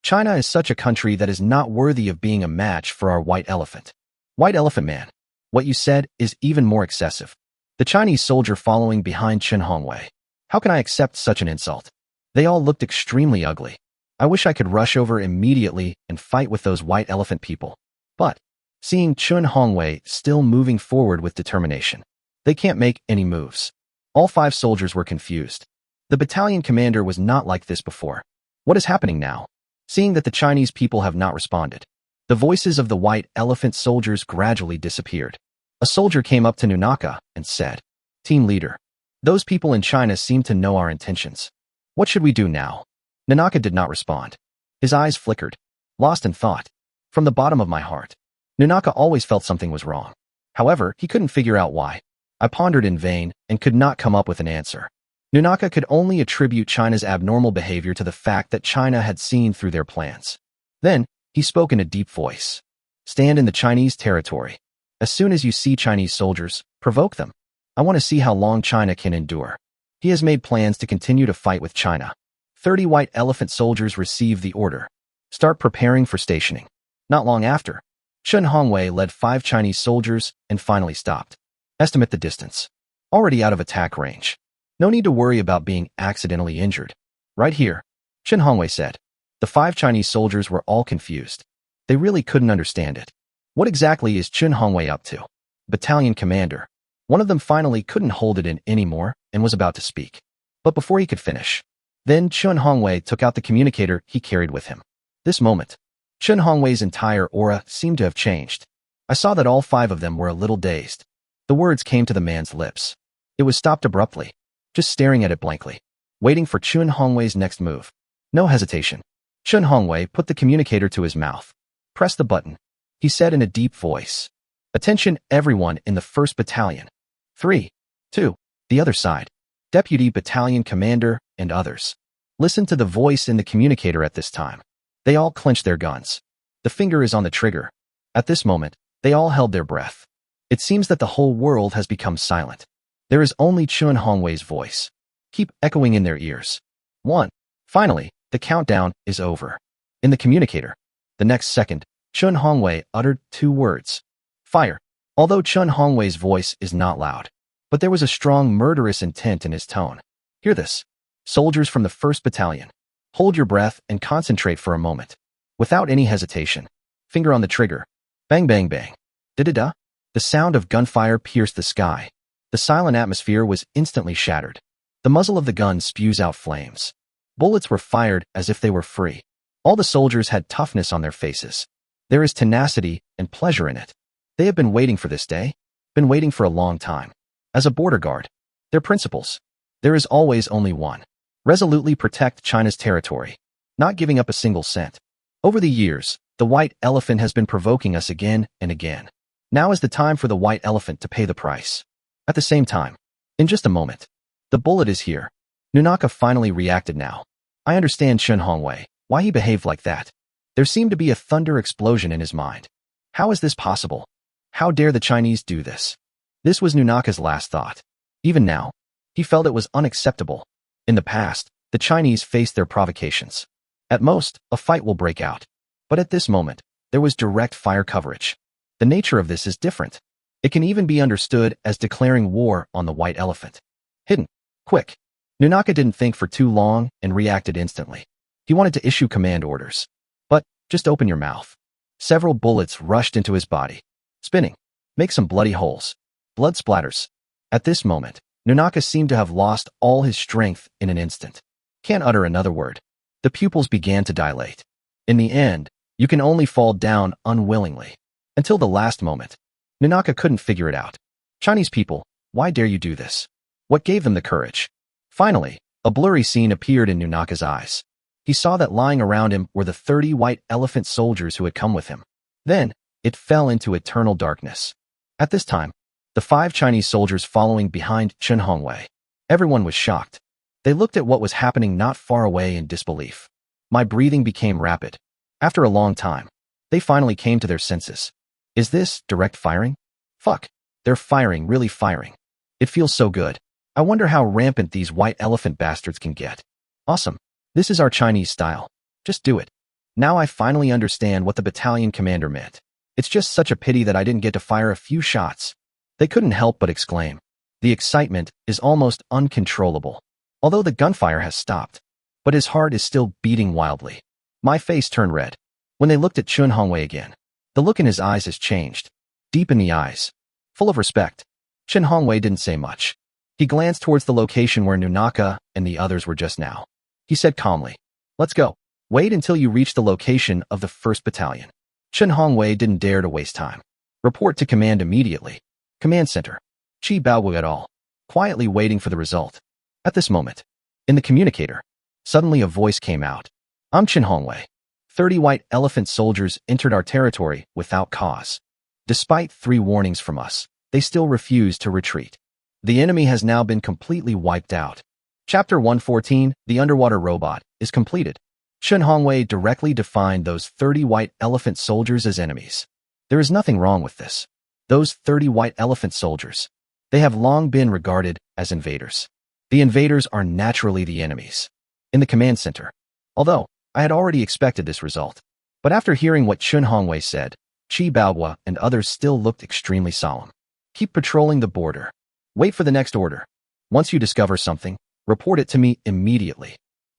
China is such a country that is not worthy of being a match for our white elephant." White elephant man, what you said is even more excessive. The Chinese soldier following behind Chen Hongwei. How can I accept such an insult? They all looked extremely ugly. I wish I could rush over immediately and fight with those white elephant people. But, seeing Chen Hongwei still moving forward with determination, they can't make any moves. All 5 soldiers were confused. The battalion commander was not like this before. What is happening now? Seeing that the Chinese people have not responded, the voices of the white elephant soldiers gradually disappeared. A soldier came up to Nonaka and said, "Team leader, those people in China seem to know our intentions. What should we do now?" Nonaka did not respond. His eyes flickered, lost in thought. From the bottom of my heart, Nonaka always felt something was wrong. However, he couldn't figure out why. I pondered in vain and could not come up with an answer. Nonaka could only attribute China's abnormal behavior to the fact that China had seen through their plans. Then, he spoke in a deep voice. "Stand in the Chinese territory. As soon as you see Chinese soldiers, provoke them. I want to see how long China can endure." He has made plans to continue to fight with China. 30 white elephant soldiers received the order. Start preparing for stationing. Not long after, Chen Hongwei led 5 Chinese soldiers and finally stopped. Estimate the distance. Already out of attack range. No need to worry about being accidentally injured. Right here, Chen Hongwei said. The 5 Chinese soldiers were all confused. They really couldn't understand it. What exactly is Chen Hongwei up to? Battalion commander. One of them finally couldn't hold it in anymore and was about to speak. But before he could finish, then Chen Hongwei took out the communicator he carried with him. This moment, Chen Hongwei's entire aura seemed to have changed. I saw that all 5 of them were a little dazed. The words came to the man's lips. It was stopped abruptly, just staring at it blankly, waiting for Chen Hongwei's next move. No hesitation. Chen Hongwei put the communicator to his mouth. "Press the button," he said in a deep voice. "Attention everyone in the 1st Battalion. 3, 2, the other side. Deputy Battalion Commander and others. Listen to the voice in the communicator at this time." They all clenched their guns. The finger is on the trigger. At this moment, they all held their breath. It seems that the whole world has become silent. There is only Chen Hongwei's voice. Keep echoing in their ears. 1. Finally, the countdown is over. In the communicator, the next second, Chen Hongwei uttered 2 words. Fire. Although Chen Hongwei's voice is not loud, but there was a strong murderous intent in his tone. Hear this. Soldiers from the 1st Battalion. Hold your breath and concentrate for a moment. Without any hesitation. Finger on the trigger. Bang bang bang. Da-da-da. The sound of gunfire pierced the sky. The silent atmosphere was instantly shattered. The muzzle of the gun spews out flames. Bullets were fired as if they were free. All the soldiers had toughness on their faces. There is tenacity and pleasure in it. They have been waiting for this day. Been waiting for a long time. As a border guard, their principles. There is always only one. Resolutely protect China's territory. Not giving up a single cent. Over the years, the white elephant has been provoking us again and again. Now is the time for the white elephant to pay the price. At the same time, in just a moment, the bullet is here. Nunaka finally reacted now. I understand Chen Hongwei, why he behaved like that. There seemed to be a thunder explosion in his mind. How is this possible? How dare the Chinese do this? This was Nunaka's last thought. Even now, he felt it was unacceptable. In the past, the Chinese faced their provocations. At most, a fight will break out. But at this moment, there was direct fire coverage. The nature of this is different. It can even be understood as declaring war on the white elephant. Hidden. Quick. Nunaka didn't think for too long and reacted instantly. He wanted to issue command orders. But, just open your mouth. Several bullets rushed into his body. Spinning. Make some bloody holes. Blood splatters. At this moment, Nunaka seemed to have lost all his strength in an instant. Can't utter another word. The pupils began to dilate. In the end, you can only fall down unwillingly. Until the last moment, Nunaka couldn't figure it out. Chinese people, why dare you do this? What gave them the courage? Finally, a blurry scene appeared in Nunaka's eyes. He saw that lying around him were the 30 white elephant soldiers who had come with him. Then, it fell into eternal darkness. At this time, the 5 Chinese soldiers following behind Chen Hongwei. Everyone was shocked. They looked at what was happening not far away in disbelief. My breathing became rapid. After a long time, they finally came to their senses. Is this direct firing? Fuck. They're firing, really firing. It feels so good. I wonder how rampant these white elephant bastards can get. Awesome. This is our Chinese style. Just do it. Now I finally understand what the battalion commander meant. It's just such a pity that I didn't get to fire a few shots. They couldn't help but exclaim. The excitement is almost uncontrollable. Although the gunfire has stopped. But his heart is still beating wildly. My face turned red. When they looked at Chen Hongwei again, the look in his eyes has changed. Deep in the eyes. Full of respect. Chen Hongwei didn't say much. He glanced towards the location where Nunaka and the others were just now. He said calmly, "Let's go. Wait until you reach the location of the 1st Battalion." Chen Hongwei didn't dare to waste time. Report to command immediately. Command center. Qi Baowu et al. Quietly waiting for the result. At this moment, in the communicator, suddenly a voice came out. I'm Chen Hongwei. 30 white elephant soldiers entered our territory without cause. Despite 3 warnings from us, they still refused to retreat. The enemy has now been completely wiped out. Chapter 114, The Underwater Robot, is completed. Chen Hongwei directly defined those 30 white elephant soldiers as enemies. There is nothing wrong with this. Those 30 white elephant soldiers, they have long been regarded as invaders. The invaders are naturally the enemies. In the command center. Although, I had already expected this result. But after hearing what Chen Hongwei said, Qi Baowu and others still looked extremely solemn. Keep patrolling the border. Wait for the next order. Once you discover something, report it to me immediately.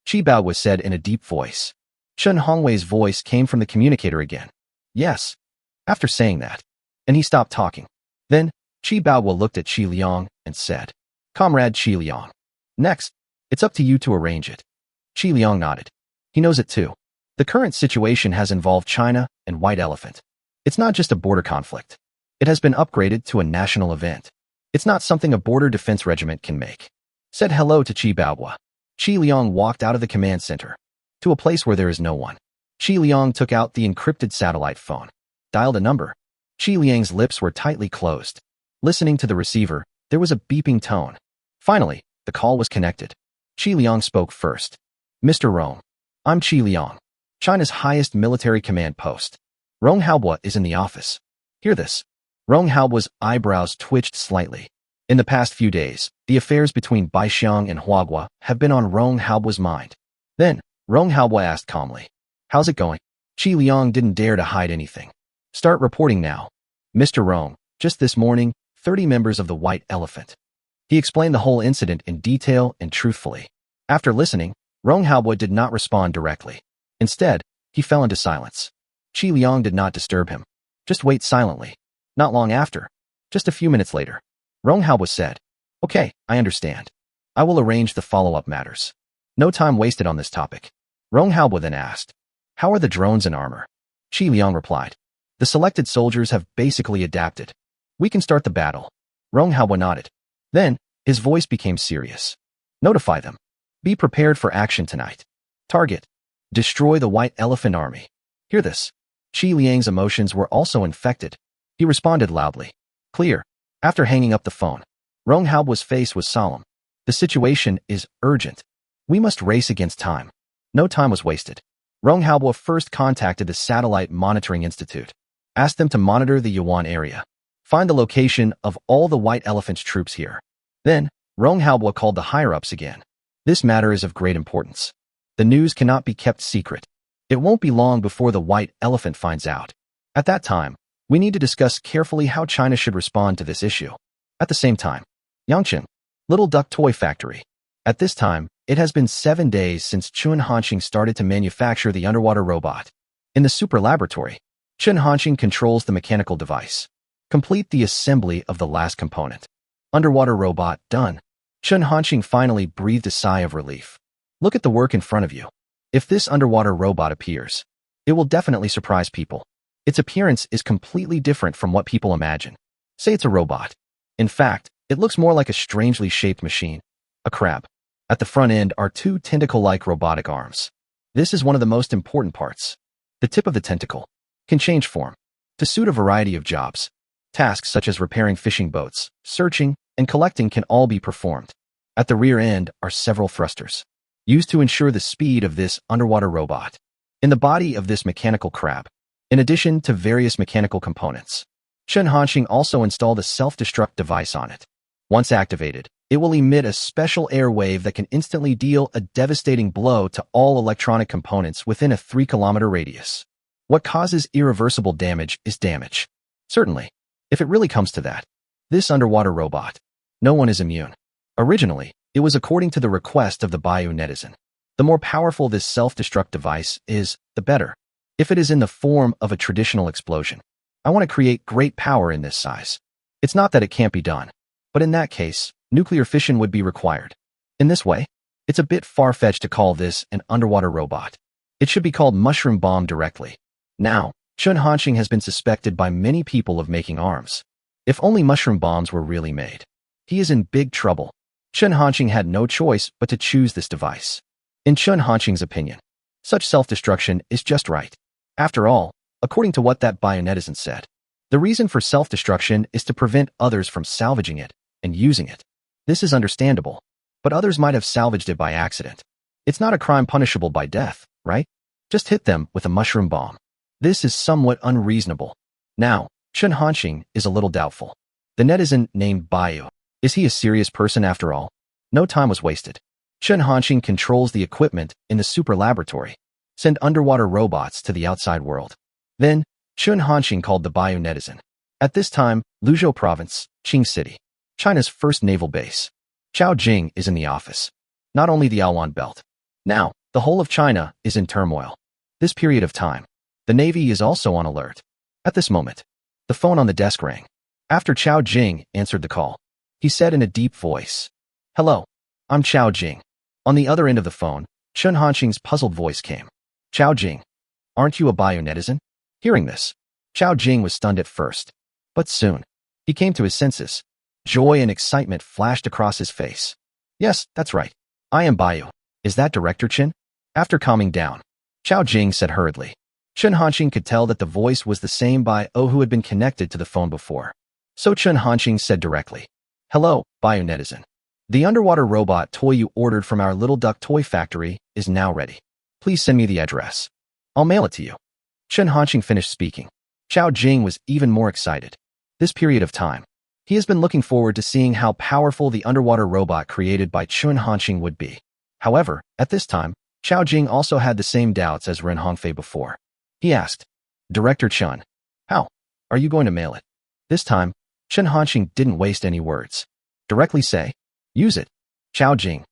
Qi Baowu said in a deep voice. Chen Hongwei's voice came from the communicator again. Yes. After saying that, and he stopped talking. Then, Qi Baowu looked at Qi Liang and said, Comrade Qi Liang. Next, it's up to you to arrange it. Qi Liang nodded. He knows it too. The current situation has involved China and White Elephant. It's not just a border conflict. It has been upgraded to a national event. It's not something a border defense regiment can make. Said hello to Qi Baowu. Qi Liang walked out of the command center to a place where there is no one. Qi Liang took out the encrypted satellite phone, dialed a number. Qi Liang's lips were tightly closed. Listening to the receiver, there was a beeping tone. Finally, the call was connected. Qi Liang spoke first. Mr. Rong. I'm Qi Liang, China's highest military command post. Rong Haobo is in the office. Hear this. Rong Haobo's eyebrows twitched slightly. In the past few days, the affairs between Baixiang and Huagua have been on Rong Haobo's mind. Then, Rong Haobo asked calmly, How's it going? Qi Liang didn't dare to hide anything. Start reporting now. Mr. Rong, just this morning, 30 members of the White Elephant. He explained the whole incident in detail and truthfully. After listening, Rong Haobo did not respond directly. Instead, he fell into silence. Qi Liang did not disturb him. Just wait silently. Not long after, just a few minutes later, Rong Haobo said, Okay, I understand. I will arrange the follow-up matters. No time wasted on this topic. Rong Haobo then asked, How are the drones and armor? Qi Liang replied, The selected soldiers have basically adapted. We can start the battle. Rong Haobo nodded. Then, his voice became serious. Notify them. Be prepared for action tonight. Target. Destroy the White Elephant Army. Hear this. Qi Liang's emotions were also infected. He responded loudly. Clear. After hanging up the phone, Rong Haobo's face was solemn. The situation is urgent. We must race against time. No time was wasted. Rong Haobo first contacted the Satellite Monitoring Institute, asked them to monitor the Yuan area, find the location of all the White Elephant's troops here. Then, Rong Haobo called the higher-ups again. This matter is of great importance. The news cannot be kept secret. It won't be long before the White Elephant finds out. At that time, we need to discuss carefully how China should respond to this issue. At the same time, Yangcheng, Little Duck Toy Factory. At this time, it has been 7 days since Chun Hanqing started to manufacture the underwater robot. In the super laboratory, Chun Hanqing controls the mechanical device. Complete the assembly of the last component. Underwater robot done. Chun Hanqing finally breathed a sigh of relief. Look at the work in front of you. If this underwater robot appears, it will definitely surprise people. Its appearance is completely different from what people imagine. Say it's a robot. In fact, it looks more like a strangely shaped machine, a crab. At the front end are 2 tentacle-like robotic arms. This is one of the most important parts. The tip of the tentacle can change form to suit a variety of jobs. Tasks such as repairing fishing boats, searching, and collecting can all be performed. At the rear end are several thrusters, used to ensure the speed of this underwater robot. In the body of this mechanical crab, in addition to various mechanical components, Chun Hanqing also installed a self-destruct device on it. Once activated, it will emit a special air wave that can instantly deal a devastating blow to all electronic components within a 3-kilometer radius. What causes irreversible damage is damage. Certainly, if it really comes to that, this underwater robot, no one is immune. Originally, it was according to the request of the Bayou netizen. The more powerful this self-destruct device is, the better. If it is in the form of a traditional explosion, I want to create great power in this size. It's not that it can't be done, but in that case, nuclear fission would be required. In this way, it's a bit far-fetched to call this an underwater robot. It should be called mushroom bomb directly. Now, Chun Hanqing has been suspected by many people of making arms. If only mushroom bombs were really made. He is in big trouble. Chun Hanqing had no choice but to choose this device. In Chun Hanqing's opinion, such self-destruction is just right. After all, according to what that netizen said, the reason for self-destruction is to prevent others from salvaging it and using it. This is understandable, but others might have salvaged it by accident. It's not a crime punishable by death, right? Just hit them with a mushroom bomb. This is somewhat unreasonable. Now, Chun Hanqing is a little doubtful. The netizen named Bayou. Is he a serious person after all? No time was wasted. Chun Hanqing controls the equipment in the super laboratory. Send underwater robots to the outside world. Then, Chun Hanqing called the Bayou netizen. At this time, Luzhou Province, Qing City, China's first naval base. Chao Jing is in the office. Not only the Aowan Belt. Now, the whole of China is in turmoil. This period of time, the Navy is also on alert. At this moment, the phone on the desk rang. After Chao Jing answered the call, he said in a deep voice, "Hello, I'm Chao Jing." On the other end of the phone, Chun Hanqing's puzzled voice came. "Chao Jing, aren't you a Bayou netizen?" Hearing this, Chao Jing was stunned at first, but soon, he came to his senses. Joy and excitement flashed across his face. "Yes, that's right. I am Bayou. Is that Director Chen?" After calming down, Chao Jing said hurriedly. Chun Hanqing could tell that the voice was the same Bayou who had been connected to the phone before. So Chun Hanqing said directly, "Hello, Bayou netizen. The underwater robot toy you ordered from our Little Duck Toy Factory is now ready. Please send me the address. I'll mail it to you." Chun Hanqing finished speaking. Chao Jing was even more excited. This period of time, he has been looking forward to seeing how powerful the underwater robot created by Chun Hanqing would be. However, at this time, Chao Jing also had the same doubts as Ren Hongfei before. He asked, "Director Chun, how are you going to mail it?" This time, Chun Hanqing didn't waste any words. Directly say, "Use it." Chao Jing.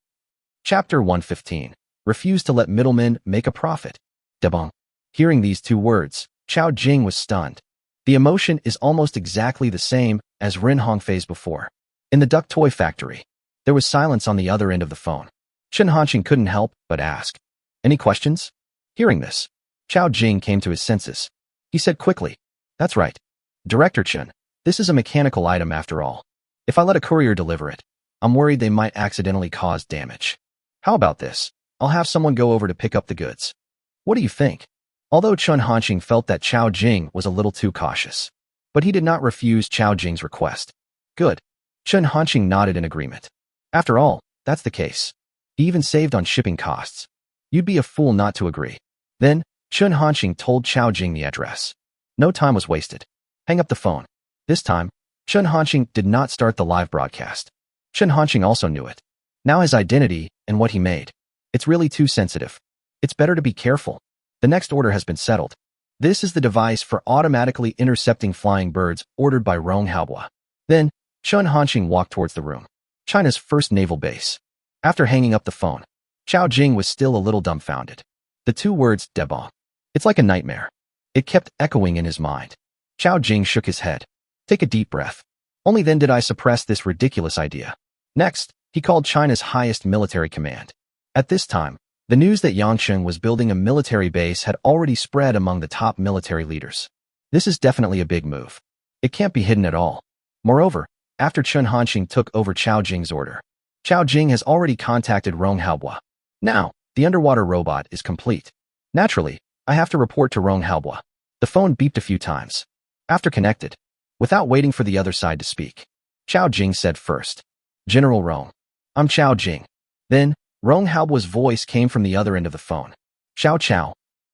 Chapter 115. Refuse to let middlemen make a profit. Debong. Hearing these 2 words, Chao Jing was stunned. The emotion is almost exactly the same as Ren Hongfei's before. In the duck toy factory, there was silence on the other end of the phone. Chun Hanqing couldn't help but ask, "Any questions?" Hearing this, Chao Jing came to his senses. He said quickly, "That's right. Director Chun, this is a mechanical item after all. If I let a courier deliver it, I'm worried they might accidentally cause damage. How about this? I'll have someone go over to pick up the goods. What do you think?" Although Chun Hanqing felt that Chao Jing was a little too cautious. But he did not refuse Chao Jing's request. Good. Chun Hanqing nodded in agreement. After all, that's the case. He even saved on shipping costs. You'd be a fool not to agree. Then, Chun Hanqing told Chao Jing the address. No time was wasted. Hang up the phone. This time, Chun Hanqing did not start the live broadcast. Chun Hanqing also knew it. Now his identity and what he made. It's really too sensitive. It's better to be careful. The next order has been settled. This is the device for automatically intercepting flying birds ordered by Rong Haobo. Then, Chun Hanqing walked towards the room. China's first naval base. After hanging up the phone, Chao Jing was still a little dumbfounded. The two words, Debon. It's like a nightmare. It kept echoing in his mind. Chao Jing shook his head. Take a deep breath. Only then did I suppress this ridiculous idea. Next, he called China's highest military command. At this time, the news that Yangcheng was building a military base had already spread among the top military leaders. This is definitely a big move. It can't be hidden at all. Moreover, after Chun Hanqing took over Chao Jing's order, Chao Jing has already contacted Rong Haobo. Now, the underwater robot is complete. Naturally, I have to report to Rong Haobo. The phone beeped a few times. After connected, without waiting for the other side to speak, Chao Jing said first, General Rong. I'm Chao Jing. Then, Rong Haobo's voice came from the other end of the phone. Chao.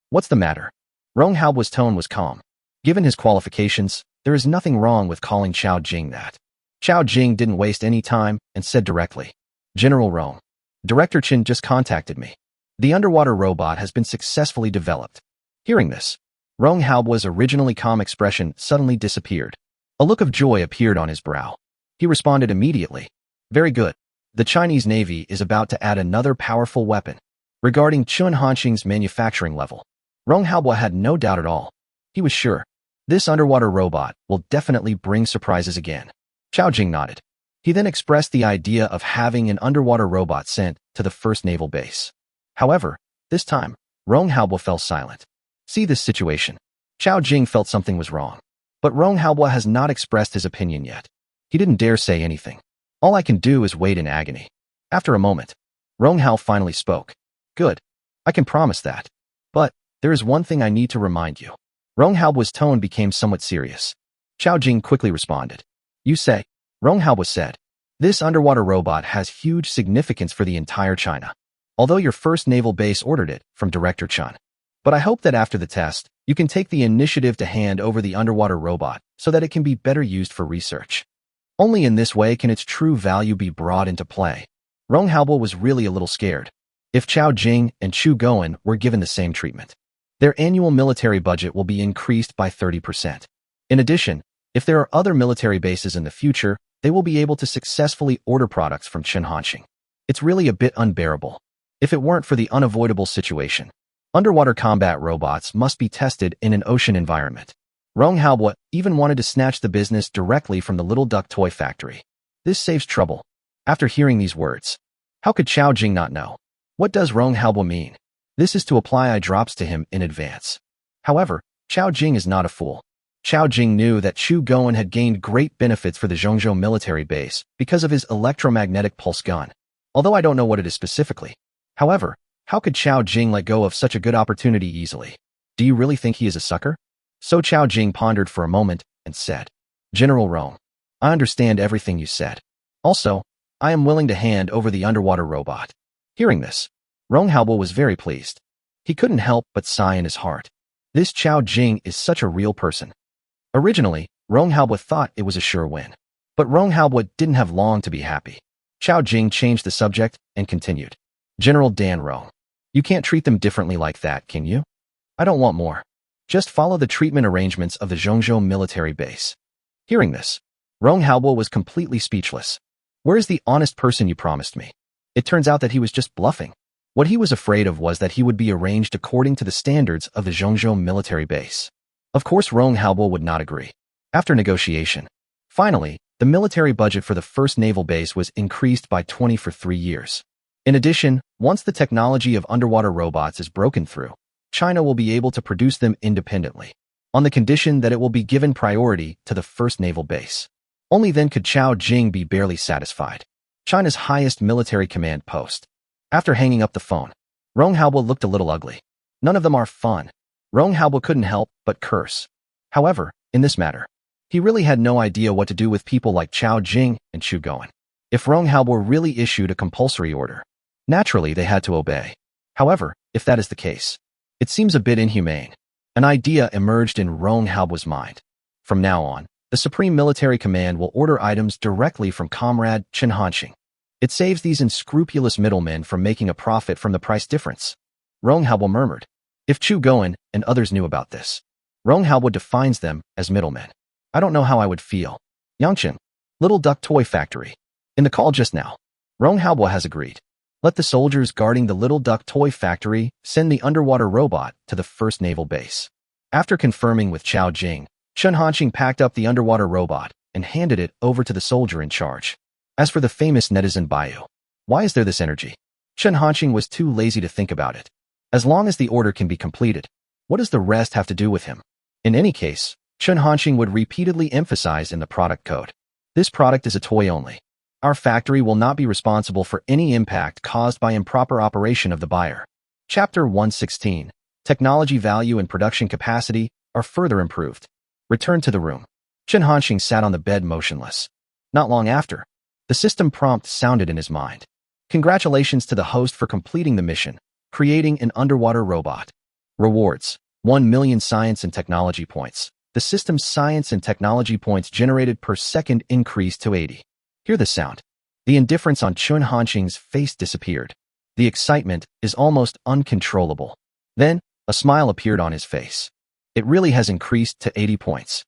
What's the matter? Rong Haobo's tone was calm. Given his qualifications, there is nothing wrong with calling Chao Jing that. Chao Jing didn't waste any time and said directly, General Rong. Director Chen just contacted me. The underwater robot has been successfully developed. Hearing this, Rong Haobo's originally calm expression suddenly disappeared. A look of joy appeared on his brow. He responded immediately. Very good. The Chinese Navy is about to add another powerful weapon. Regarding Chun Hanqing's manufacturing level, Rong Haobo had no doubt at all. He was sure. This underwater robot will definitely bring surprises again. Chao Jing nodded. He then expressed the idea of having an underwater robot sent to the first naval base. However, this time, Rong Haobo fell silent. See this situation. Chao Jing felt something was wrong. But Rong Haobo has not expressed his opinion yet. He didn't dare say anything. All I can do is wait in agony. After a moment, Rong Hao finally spoke. Good. I can promise that. But, there is one thing I need to remind you. Rong Haobo's tone became somewhat serious. Chao Jing quickly responded. You say, Rong Haobo said. This underwater robot has huge significance for the entire China. Although your first naval base ordered it from Director Chun. But I hope that after the test, you can take the initiative to hand over the underwater robot so that it can be better used for research. Only in this way can its true value be brought into play. Rong Haobo was really a little scared. If Chao Jing and Chu Goen were given the same treatment, their annual military budget will be increased by 30%. In addition, if there are other military bases in the future, they will be able to successfully order products from Chun Hanqing. It's really a bit unbearable. If it weren't for the unavoidable situation, underwater combat robots must be tested in an ocean environment. Rong Haobo even wanted to snatch the business directly from the little duck toy factory. This saves trouble. After hearing these words, how could Chao Jing not know? What does Rong Haobo mean? This is to apply eye drops to him in advance. However, Chao Jing is not a fool. Chao Jing knew that Chu Goen had gained great benefits for the Zhongzhou military base because of his electromagnetic pulse gun. Although I don't know what it is specifically. However, how could Chao Jing let go of such a good opportunity easily? Do you really think he is a sucker? So Chao Jing pondered for a moment and said, General Rong, I understand everything you said. Also, I am willing to hand over the underwater robot. Hearing this, Rong Haobo was very pleased. He couldn't help but sigh in his heart. This Chao Jing is such a real person. Originally, Rong Haobo thought it was a sure win. But Rong Haobo didn't have long to be happy. Chao Jing changed the subject and continued. General Dan Rong, you can't treat them differently like that, can you? I don't want more. Just follow the treatment arrangements of the Zhongzhou military base. Hearing this, Rong Haobo was completely speechless. Where is the honest person you promised me? It turns out that he was just bluffing. What he was afraid of was that he would be arranged according to the standards of the Zhongzhou military base. Of course, Rong Haobo would not agree. After negotiation, finally, the military budget for the first naval base was increased by 20 for 3 years. In addition, once the technology of underwater robots is broken through, China will be able to produce them independently, on the condition that it will be given priority to the first naval base. Only then could Chao Jing be barely satisfied. China's highest military command post. After hanging up the phone, Rong Haobo looked a little ugly. None of them are fun. Rong Haobo couldn't help but curse. However, in this matter, he really had no idea what to do with people like Chao Jing and Chu Goen. If Rong Haobo really issued a compulsory order, naturally they had to obey. However, if that is the case, it seems a bit inhumane. An idea emerged in Rong Haobo's mind. From now on, the Supreme Military Command will order items directly from Comrade Chen Hanxing. It saves these unscrupulous middlemen from making a profit from the price difference. Rong Haobo murmured. If Chu Goen and others knew about this, Rong Haobo defines them as middlemen. I don't know how I would feel. Yangcheng, Little Duck Toy Factory. In the call just now, Rong Haobo has agreed. Let the soldiers guarding the Little Duck Toy Factory send the underwater robot to the first naval base. After confirming with Chao Jing, Chen Hanxing packed up the underwater robot and handed it over to the soldier in charge. As for the famous netizen Baiyu, why is there this energy? Chen Hanxing was too lazy to think about it. As long as the order can be completed, what does the rest have to do with him? In any case, Chen Hanxing would repeatedly emphasize in the product code. This product is a toy only. Our factory will not be responsible for any impact caused by improper operation of the buyer. Chapter 116. Technology value and production capacity are further improved. Return to the room. Chen Hanxing sat on the bed motionless. Not long after, the system prompt sounded in his mind. Congratulations to the host for completing the mission, creating an underwater robot. Rewards: 1 million science and technology points. The system's science and technology points generated per second increased to 80. Hear the sound. The indifference on Chen Hanxing's face disappeared. The excitement is almost uncontrollable. Then, a smile appeared on his face. It really has increased to 80 points.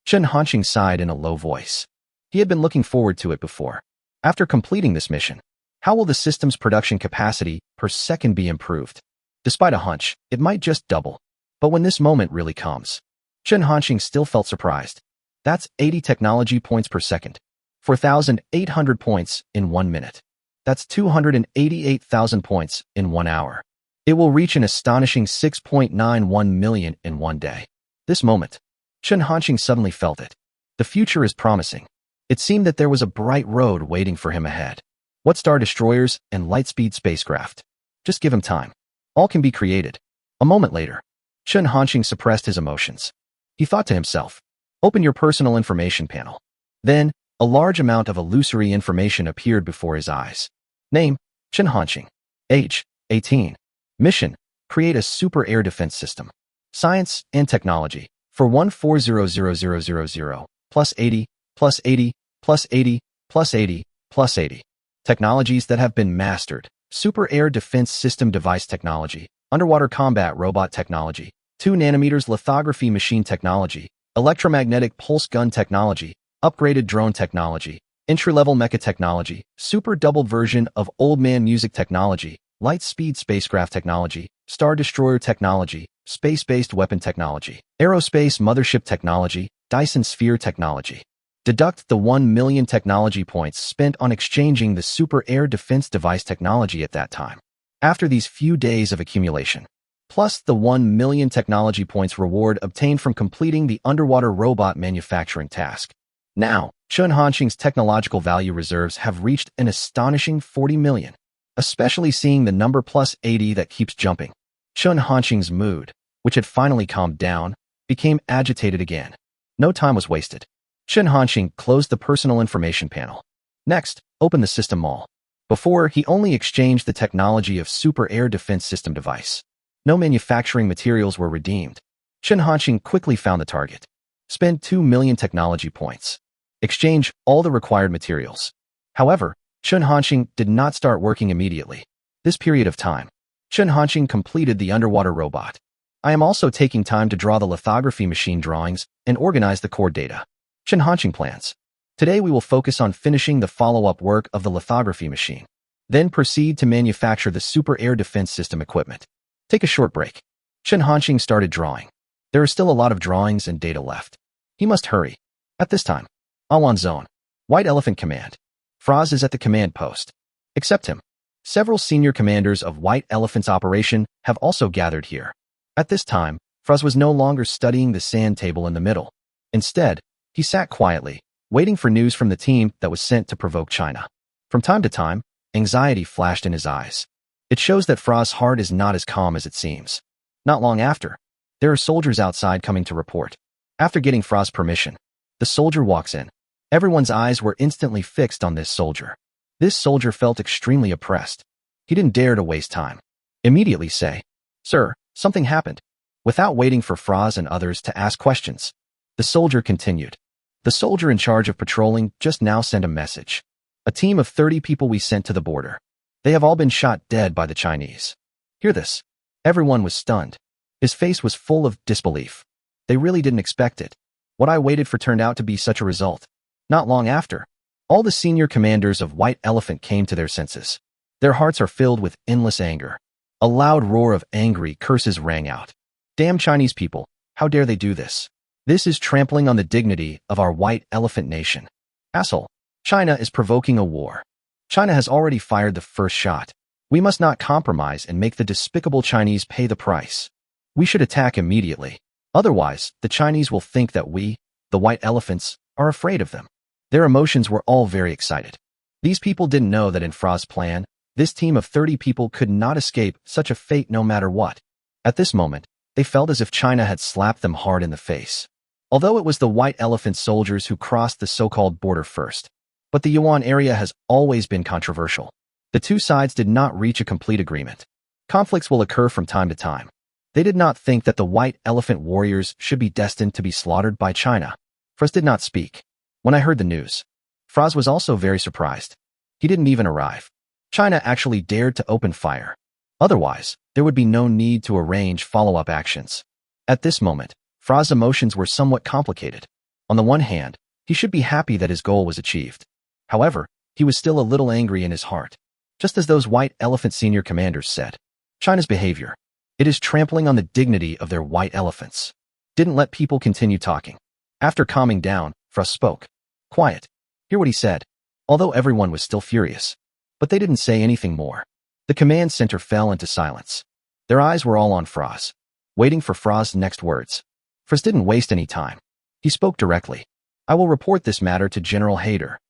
Chen Hanxing sighed in a low voice. He had been looking forward to it before. After completing this mission, how will the system's production capacity per second be improved? Despite a hunch, it might just double. But when this moment really comes, Chen Hanxing still felt surprised. That's 80 technology points per second. 4,800 points in 1 minute. That's 288,000 points in 1 hour. It will reach an astonishing 6.91 million in 1 day. This moment, Chen Hanxing suddenly felt it. The future is promising. It seemed that there was a bright road waiting for him ahead. What star destroyers and light-speed spacecraft? Just give him time. All can be created. A moment later, Chen Hanxing suppressed his emotions. He thought to himself, open your personal information panel. Then, a large amount of illusory information appeared before his eyes. Name: Chen Hanxing. Age: 18. Mission: create a super air defense system. Science and technology: for 1400000 plus 80, plus 80, plus 80, plus 80, plus 80. Technologies that have been mastered: super air defense system device technology, underwater combat robot technology, 2 nanometers lithography machine technology, electromagnetic pulse gun technology, upgraded drone technology, entry-level mecha technology, super doubled version of old man music technology, light-speed spacecraft technology, star destroyer technology, space-based weapon technology, aerospace mothership technology, Dyson sphere technology. Deduct the 1 million technology points spent on exchanging the super air defense device technology at that time. After these few days of accumulation, plus the 1 million technology points reward obtained from completing the underwater robot manufacturing task. Now, Chen Hanxing's technological value reserves have reached an astonishing 40 million, especially seeing the number plus 80 that keeps jumping. Chen Hanxing's mood, which had finally calmed down, became agitated again. No time was wasted. Chen Hanxing closed the personal information panel. Next, open the system mall. Before, he only exchanged the technology of super air defense system device. No manufacturing materials were redeemed. Chen Hanxing quickly found the target. Spend 2 million technology points. Exchange all the required materials. However, Chen Hanxing did not start working immediately. This period of time, Chen Hanxing completed the underwater robot. I am also taking time to draw the lithography machine drawings and organize the core data. Chen Hanxing plans. Today we will focus on finishing the follow-up work of the lithography machine. Then proceed to manufacture the super air defense system equipment. Take a short break. Chen Hanxing started drawing. There are still a lot of drawings and data left. He must hurry. At this time, Awan Zone. White Elephant Command. Fraz is at the command post. Except him, several senior commanders of White Elephant's operation have also gathered here. At this time, Fraz was no longer studying the sand table in the middle. Instead, he sat quietly, waiting for news from the team that was sent to provoke China. From time to time, anxiety flashed in his eyes. It shows that Fraz's heart is not as calm as it seems. Not long after, There are soldiers outside coming to report. After getting Frost's permission, the soldier walks in. Everyone's eyes were instantly fixed on this soldier. This soldier felt extremely oppressed. He didn't dare to waste time. Immediately say, "Sir, something happened." Without waiting for Frost and others to ask questions, the soldier continued. The soldier in charge of patrolling just now sent a message. A team of 30 people we sent to the border. They have all been shot dead by the Chinese. Hear this. Everyone was stunned. His face was full of disbelief. They really didn't expect it. What I waited for turned out to be such a result. Not long after, all the senior commanders of White Elephant came to their senses. Their hearts are filled with endless anger. A loud roar of angry curses rang out. Damn Chinese people, how dare they do this? This is trampling on the dignity of our White Elephant nation. Asshole. China is provoking a war. China has already fired the first shot. We must not compromise and make the despicable Chinese pay the price. We should attack immediately. Otherwise, the Chinese will think that we, the White Elephants, are afraid of them. Their emotions were all very excited. These people didn't know that in Frost's plan, this team of 30 people could not escape such a fate no matter what. At this moment, they felt as if China had slapped them hard in the face. Although it was the White Elephant soldiers who crossed the so-called border first. But the Yuan area has always been controversial. The two sides did not reach a complete agreement. Conflicts will occur from time to time. They did not think that the White Elephant warriors should be destined to be slaughtered by China. Frost did not speak. When I heard the news, Frost was also very surprised. He didn't even arrive. China actually dared to open fire. Otherwise, there would be no need to arrange follow-up actions. At this moment, Frost's emotions were somewhat complicated. On the one hand, he should be happy that his goal was achieved. However, he was still a little angry in his heart. Just as those White Elephant senior commanders said, China's behavior, it is trampling on the dignity of their white elephants. Didn't let people continue talking. After calming down, Frost spoke. Quiet. Hear what he said. Although everyone was still furious. But they didn't say anything more. The command center fell into silence. Their eyes were all on Frost, waiting for Frost's next words. Frost didn't waste any time. He spoke directly. I will report this matter to General Hayter.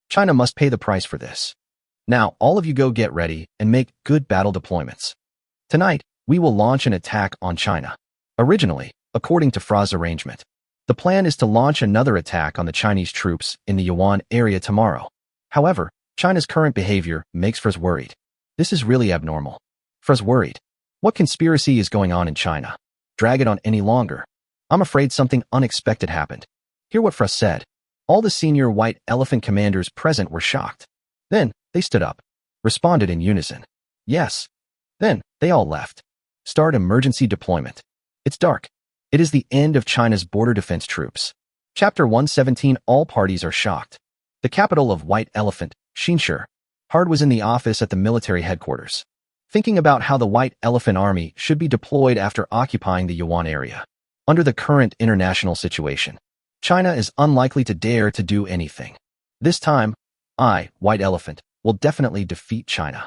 China must pay the price for this. Now, all of you go get ready and make good battle deployments. Tonight, we will launch an attack on China. Originally, according to Frost's arrangement, the plan is to launch another attack on the Chinese troops in the Yuan area tomorrow. However, China's current behavior makes Frost worried. This is really abnormal. Frost worried. What conspiracy is going on in China? Drag it on any longer. I'm afraid something unexpected happened. Hear what Frost said. All the senior White Elephant commanders present were shocked. Then, they stood up, responded in unison. Yes. Then, they all left. Start emergency deployment. It's dark. It is the end of China's border defense troops. Chapter 117. All parties are shocked. The capital of White Elephant, Xinshe. Hard was in the office at the military headquarters, thinking about how the White Elephant Army should be deployed after occupying the Yuan area. Under the current international situation, China is unlikely to dare to do anything. This time, I, White Elephant, will definitely defeat China.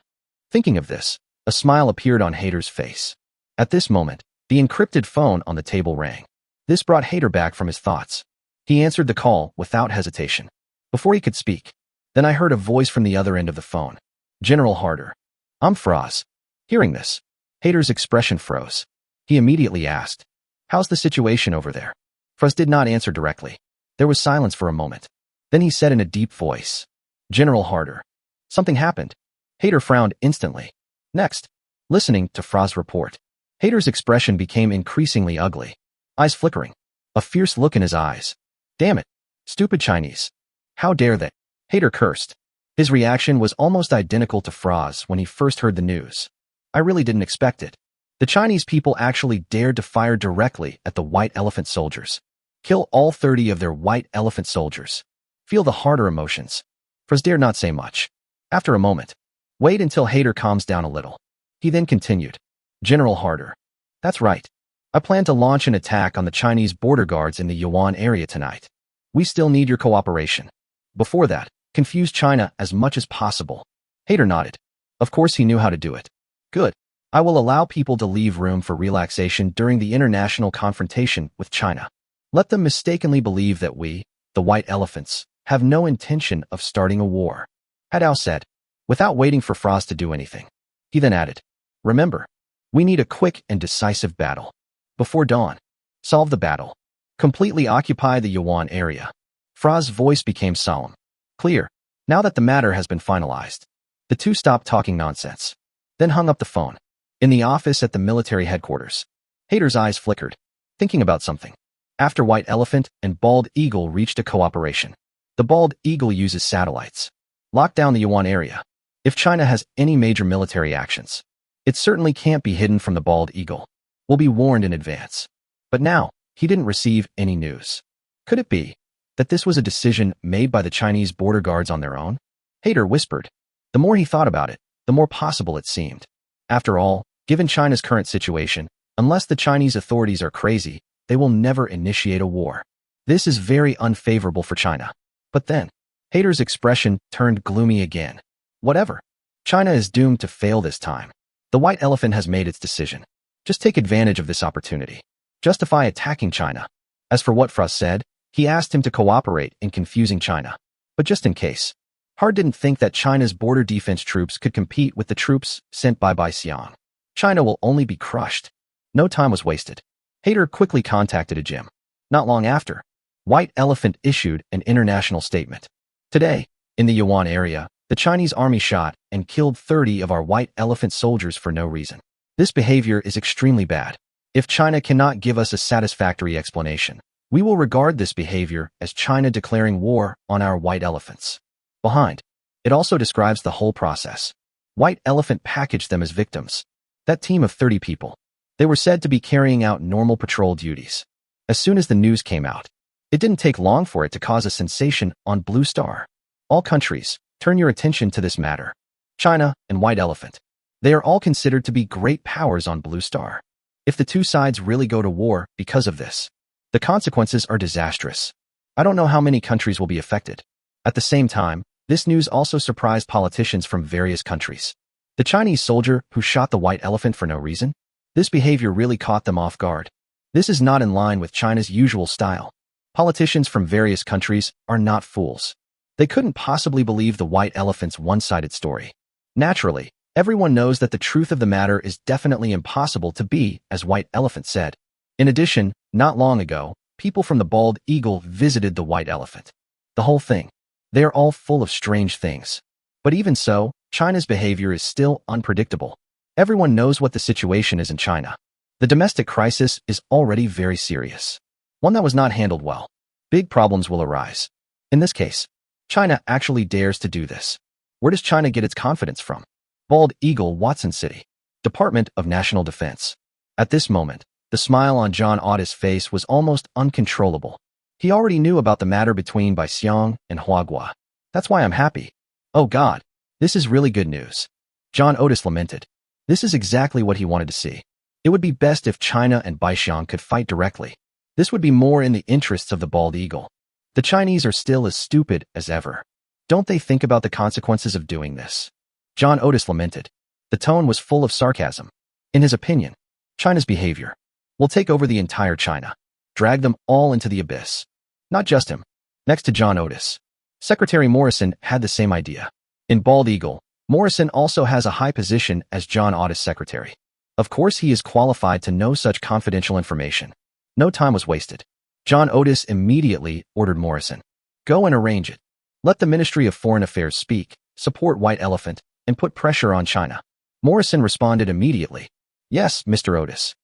Thinking of this, a smile appeared on Hayter's face. At this moment, the encrypted phone on the table rang. This brought Hayter back from his thoughts. He answered the call without hesitation. Before he could speak, then I heard a voice from the other end of the phone. General Harder. I'm Frost. Hearing this, Hayter's expression froze. He immediately asked, how's the situation over there? Frost did not answer directly. There was silence for a moment. Then he said in a deep voice, General Harder. Something happened. Hayter frowned instantly. Next, listening to Frost's report, Hayter's expression became increasingly ugly. Eyes flickering. A fierce look in his eyes. Damn it. Stupid Chinese. How dare they? Hayter cursed. His reaction was almost identical to Frost's when he first heard the news. I really didn't expect it. The Chinese people actually dared to fire directly at the White Elephant soldiers. Kill all 30 of their White Elephant soldiers. Feel the harder emotions. Frost dared not say much. After a moment, wait until Hayter calms down a little. He then continued. General Harder. That's right. I plan to launch an attack on the Chinese border guards in the Yuan area tonight. We still need your cooperation. Before that, confuse China as much as possible. Hayter nodded. Of course he knew how to do it. Good. I will allow people to leave room for relaxation during the international confrontation with China. Let them mistakenly believe that we, the White Elephants, have no intention of starting a war. Hadao said, without waiting for Frost to do anything. He then added, remember, we need a quick and decisive battle. Before dawn. Solve the battle. Completely occupy the Yuan area. Fra's voice became solemn. Clear. Now that the matter has been finalized. The two stopped talking nonsense. Then hung up the phone. In the office at the military headquarters, Hader's eyes flickered, thinking about something. After White Elephant and Bald Eagle reached a cooperation, the Bald Eagle uses satellites. Lock down the Yuan area. If China has any major military actions, it certainly can't be hidden from the Bald Eagle. We'll be warned in advance. But now, he didn't receive any news. Could it be that this was a decision made by the Chinese border guards on their own? Hader whispered. The more he thought about it, the more possible it seemed. After all, given China's current situation, unless the Chinese authorities are crazy, they will never initiate a war. This is very unfavorable for China. But then, Hader's expression turned gloomy again. Whatever. China is doomed to fail this time. The White Elephant has made its decision. Just take advantage of this opportunity. Justify attacking China. As for what Fra said, he asked him to cooperate in confusing China. But just in case, Hard didn't think that China's border defense troops could compete with the troops sent by Bai Xiang. China will only be crushed. No time was wasted. Hader quickly contacted a gym. Not long after, White Elephant issued an international statement. Today, in the Yuan area, the Chinese army shot and killed 30 of our White Elephant soldiers for no reason. This behavior is extremely bad. If China cannot give us a satisfactory explanation, we will regard this behavior as China declaring war on our White Elephants. Behind, it also describes the whole process. White Elephant packaged them as victims. That team of 30 people. They were said to be carrying out normal patrol duties. As soon as the news came out, it didn't take long for it to cause a sensation on Blue Star. All countries, turn your attention to this matter. China and White Elephant. They are all considered to be great powers on Blue Star. If the two sides really go to war because of this, the consequences are disastrous. I don't know how many countries will be affected. At the same time, this news also surprised politicians from various countries. The Chinese soldier who shot the White Elephant for no reason? This behavior really caught them off guard. This is not in line with China's usual style. Politicians from various countries are not fools. They couldn't possibly believe the White Elephant's one-sided story. Naturally, everyone knows that the truth of the matter is definitely impossible to be, as White Elephant said. In addition, not long ago, people from the Bald Eagle visited the White Elephant. The whole thing. They are all full of strange things. But even so, China's behavior is still unpredictable. Everyone knows what the situation is in China. The domestic crisis is already very serious. One that was not handled well. Big problems will arise. In this case, China actually dares to do this. Where does China get its confidence from? Bald Eagle, Watson City. Department of National Defense. At this moment, the smile on John Otis' face was almost uncontrollable. He already knew about the matter between Bai Xiang and Huagua. That's why I'm happy. Oh God, this is really good news. John Otis lamented. This is exactly what he wanted to see. It would be best if China and Bai Xiang could fight directly. This would be more in the interests of the Bald Eagle. The Chinese are still as stupid as ever. Don't they think about the consequences of doing this? John Otis lamented. The tone was full of sarcasm. In his opinion, China's behavior will take over the entire China. Drag them all into the abyss. Not just him. Next to John Otis, Secretary Morrison had the same idea. In Bald Eagle, Morrison also has a high position as John Otis' secretary. Of course he is qualified to know such confidential information. No time was wasted. John Otis immediately ordered Morrison. Go and arrange it. Let the Ministry of Foreign Affairs speak, support White Elephant, and put pressure on China. Morrison responded immediately. Yes, Mr. Otis.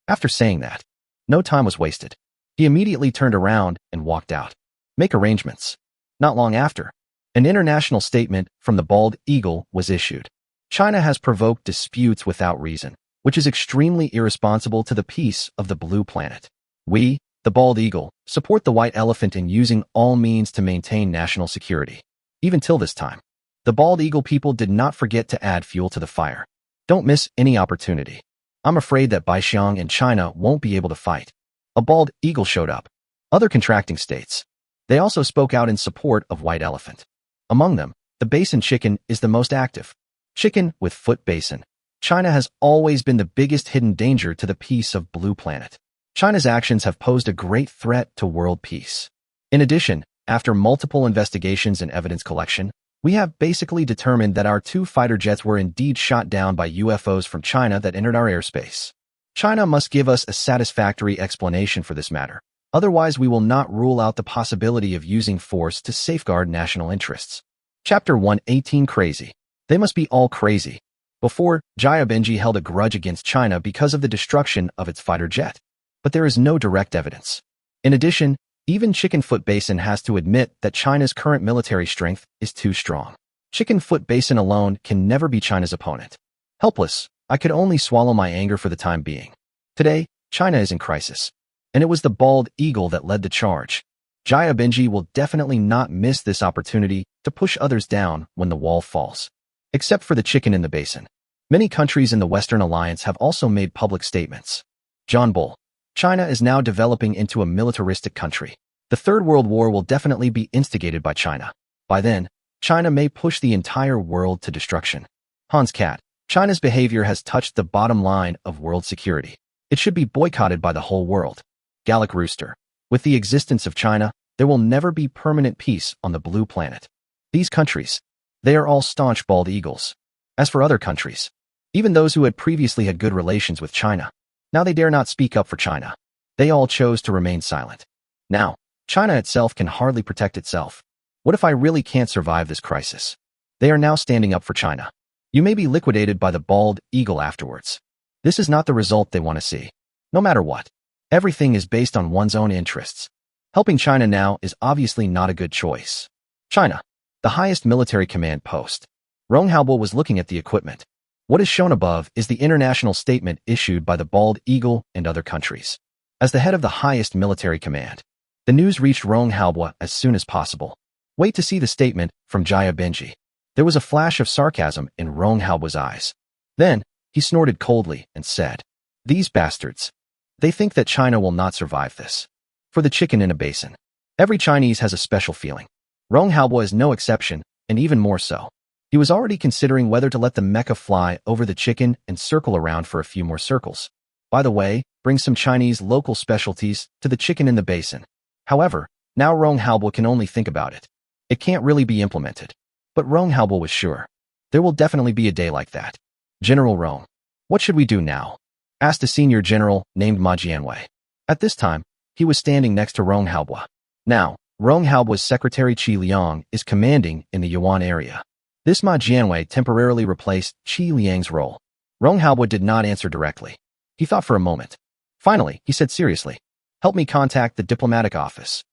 After saying that, no time was wasted. He immediately turned around and walked out. Make arrangements. Not long after, an international statement from the Bald Eagle was issued. China has provoked disputes without reason, which is extremely irresponsible to the peace of the Blue Planet. We, the Bald Eagle, support the White Elephant in using all means to maintain national security. Even till this time, the Bald Eagle people did not forget to add fuel to the fire. Don't miss any opportunity. I'm afraid that Bai Xiang and China won't be able to fight. A Bald Eagle showed up. Other contracting states. They also spoke out in support of White Elephant. Among them, the Basin chicken is the most active. Chicken with foot basin. China has always been the biggest hidden danger to the peace of Blue Planet. China's actions have posed a great threat to world peace. In addition, after multiple investigations and evidence collection, we have basically determined that our 2 fighter jets were indeed shot down by UFOs from China that entered our airspace. China must give us a satisfactory explanation for this matter. Otherwise, we will not rule out the possibility of using force to safeguard national interests. Chapter 118 Crazy. They must be all crazy. Before, Jaya Benji held a grudge against China because of the destruction of its fighter jet. But there is no direct evidence. In addition, even Chicken Foot Basin has to admit that China's current military strength is too strong. Chicken Foot Basin alone can never be China's opponent. Helpless, I could only swallow my anger for the time being. Today, China is in crisis. And it was the bald eagle that led the charge. Jaya Benji will definitely not miss this opportunity to push others down when the wall falls. Except for the chicken in the basin. Many countries in the Western Alliance have also made public statements. John Bull. China is now developing into a militaristic country. The Third World War will definitely be instigated by China. By then, China may push the entire world to destruction. Hans Cat. China's behavior has touched the bottom line of world security. It should be boycotted by the whole world. Gallic Rooster. With the existence of China, there will never be permanent peace on the blue planet. These countries, they are all staunch bald eagles. As for other countries, even those who had previously had good relations with China, now they dare not speak up for China. They all chose to remain silent. Now, China itself can hardly protect itself. What if I really can't survive this crisis? They are now standing up for China. You may be liquidated by the bald eagle afterwards. This is not the result they want to see. No matter what, everything is based on one's own interests. Helping China now is obviously not a good choice. China, the highest military command post. Rong Haobo was looking at the equipment. What is shown above is the international statement issued by the bald eagle and other countries. As the head of the highest military command, the news reached Rong Haobo as soon as possible. Wait to see the statement from Jaya Benji. There was a flash of sarcasm in Rong Haobo's eyes. Then, he snorted coldly and said, "These bastards. They think that China will not survive this." For the chicken in a basin. Every Chinese has a special feeling. Rong Haobo is no exception, and even more so. He was already considering whether to let the mecha fly over the chicken and circle around for a few more circles. By the way, bring some Chinese local specialties to the chicken in the basin. However, now Rong Haobo can only think about it. It can't really be implemented. But Rong Haobo was sure. There will definitely be a day like that. General Rong. What should we do now? Asked a senior general named Ma Jianwei. At this time, he was standing next to Rong Haobo. Now, Rong Haobo's secretary Qi Liang is commanding in the Yuan area. This Ma Jianwei temporarily replaced Qi Liang's role. Rong Haobo did not answer directly. He thought for a moment. Finally, he said seriously, "Help me contact the diplomatic office."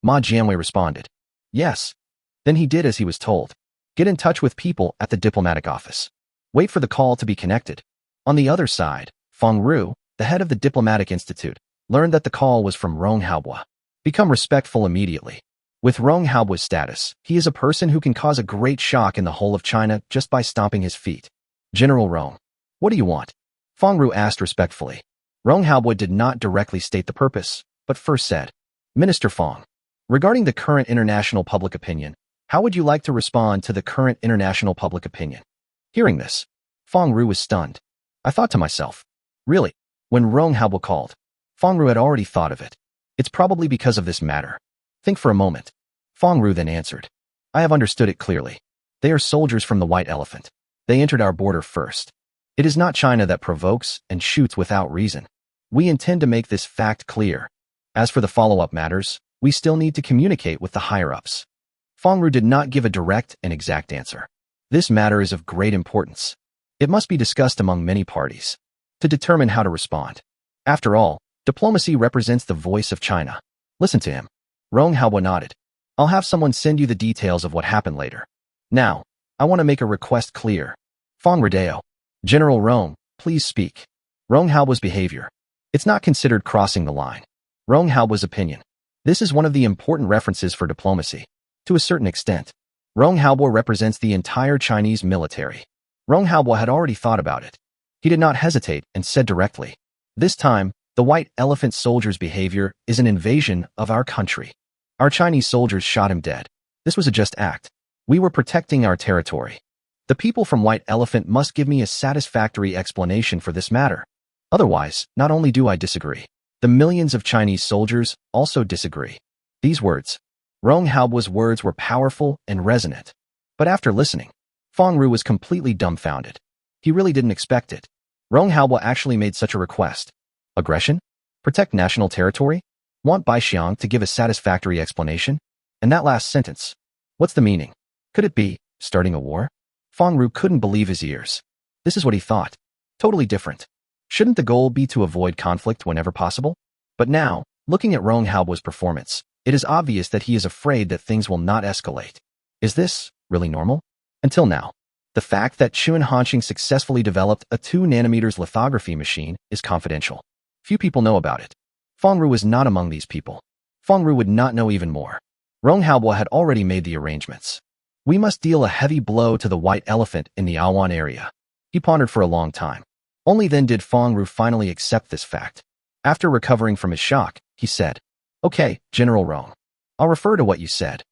Ma Jianwei responded, "Yes." Then he did as he was told. Get in touch with people at the diplomatic office. Wait for the call to be connected. On the other side, Feng Ru, the head of the Diplomatic Institute, learned that the call was from Rong Haobo. Become respectful immediately. With Rong Haobo's status, he is a person who can cause a great shock in the whole of China just by stomping his feet. General Rong. What do you want? Feng Ru asked respectfully. Rong Haobo did not directly state the purpose, but first said, Minister Feng. Regarding the current international public opinion, how would you like to respond to the current international public opinion? Hearing this, Feng Ru was stunned. I thought to myself, really? When Rong Haobo called, Feng Ru had already thought of it. It's probably because of this matter. Think for a moment. Feng Ru then answered. I have understood it clearly. They are soldiers from the White Elephant. They entered our border first. It is not China that provokes and shoots without reason. We intend to make this fact clear. As for the follow-up matters, we still need to communicate with the higher-ups. Feng Ru did not give a direct and exact answer. This matter is of great importance. It must be discussed among many parties to determine how to respond. After all, diplomacy represents the voice of China. Listen to him. Rong Haobo nodded. I'll have someone send you the details of what happened later. Now, I want to make a request clear. Feng Rodeo. General Rong, please speak. Rong Haobo's behavior. It's not considered crossing the line. Rong Haobo's opinion. This is one of the important references for diplomacy. To a certain extent, Rong Haobo represents the entire Chinese military. Rong Haobo had already thought about it. He did not hesitate and said directly, this time, the White Elephant soldier's behavior is an invasion of our country. Our Chinese soldiers shot him dead. This was a just act. We were protecting our territory. The people from White Elephant must give me a satisfactory explanation for this matter. Otherwise, not only do I disagree, the millions of Chinese soldiers also disagree. These words, Rong Haobo's words were powerful and resonant. But after listening, Feng Ru was completely dumbfounded. He really didn't expect it. Rong Haobo actually made such a request. Aggression? Protect national territory? Want Bai Xiang to give a satisfactory explanation? And that last sentence. What's the meaning? Could it be starting a war? Fang Ru couldn't believe his ears. This is what he thought. Totally different. Shouldn't the goal be to avoid conflict whenever possible? But now, looking at Rong Haobo's performance, it is obvious that he is afraid that things will not escalate. Is this really normal? Until now. The fact that Chuan Hanqing successfully developed a 2nm lithography machine is confidential. Few people know about it. Fang Ru was not among these people. Fang Ru would not know even more. Rong Haobo had already made the arrangements. We must deal a heavy blow to the white elephant in the Awan area. He pondered for a long time. Only then did Fang Ru finally accept this fact. After recovering from his shock, he said, "Okay, General Rong. I'll refer to what you said.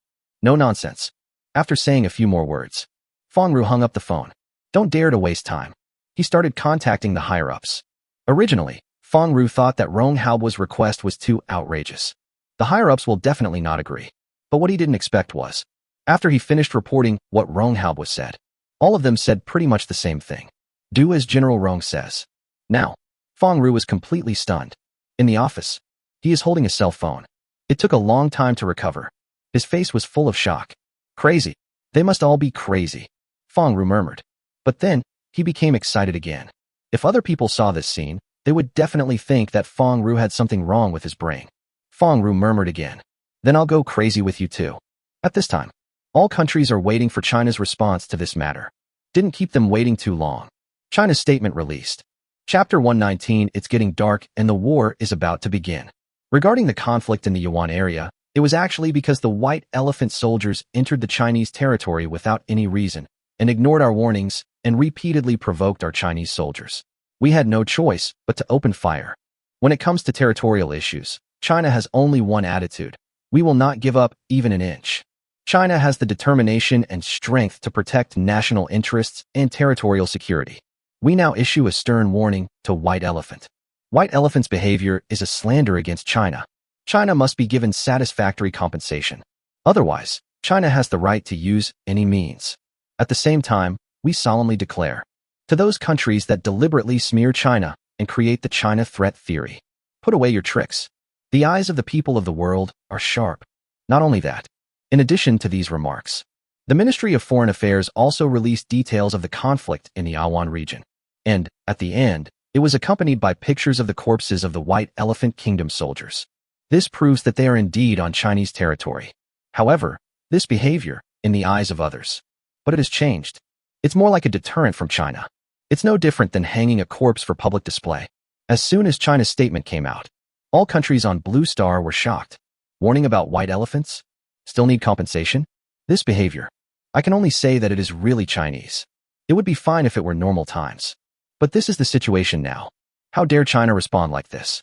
No nonsense." After saying a few more words, Fang Ru hung up the phone. Don't dare to waste time. He started contacting the higher-ups. Originally, Fang Ru thought that Rong Haobo's request was too outrageous. The higher-ups will definitely not agree. But what he didn't expect was, after he finished reporting what Rong Haobo said, all of them said pretty much the same thing. Do as General Rong says. Now, Fang Ru was completely stunned. In the office, he is holding a cell phone. It took a long time to recover. His face was full of shock. Crazy. They must all be crazy, Fang Ru murmured. But then, he became excited again. If other people saw this scene, they would definitely think that Fang Ru had something wrong with his brain. Fang Ru murmured again. Then I'll go crazy with you too. At this time, all countries are waiting for China's response to this matter. Didn't keep them waiting too long. China's statement released. Chapter 119. It's getting dark and the war is about to begin. Regarding the conflict in the Yuan area, it was actually because the white elephant soldiers entered the Chinese territory without any reason and ignored our warnings and repeatedly provoked our Chinese soldiers. We had no choice but to open fire. When it comes to territorial issues, China has only one attitude. We will not give up even an inch. China has the determination and strength to protect national interests and territorial security. We now issue a stern warning to White Elephant. White Elephant's behavior is a slander against China. China must be given satisfactory compensation. Otherwise, China has the right to use any means. At the same time, we solemnly declare, to those countries that deliberately smear China and create the China threat theory, put away your tricks. The eyes of the people of the world are sharp. Not only that, in addition to these remarks, the Ministry of Foreign Affairs also released details of the conflict in the Awan region. And, at the end, it was accompanied by pictures of the corpses of the White Elephant Kingdom soldiers. This proves that they are indeed on Chinese territory. However, this behavior, in the eyes of others, but it has changed. It's more like a deterrent from China. It's no different than hanging a corpse for public display. As soon as China's statement came out, all countries on Blue Star were shocked. Warning about white elephants? Still need compensation? This behavior. I can only say that it is really Chinese. It would be fine if it were normal times. But this is the situation now. How dare China respond like this?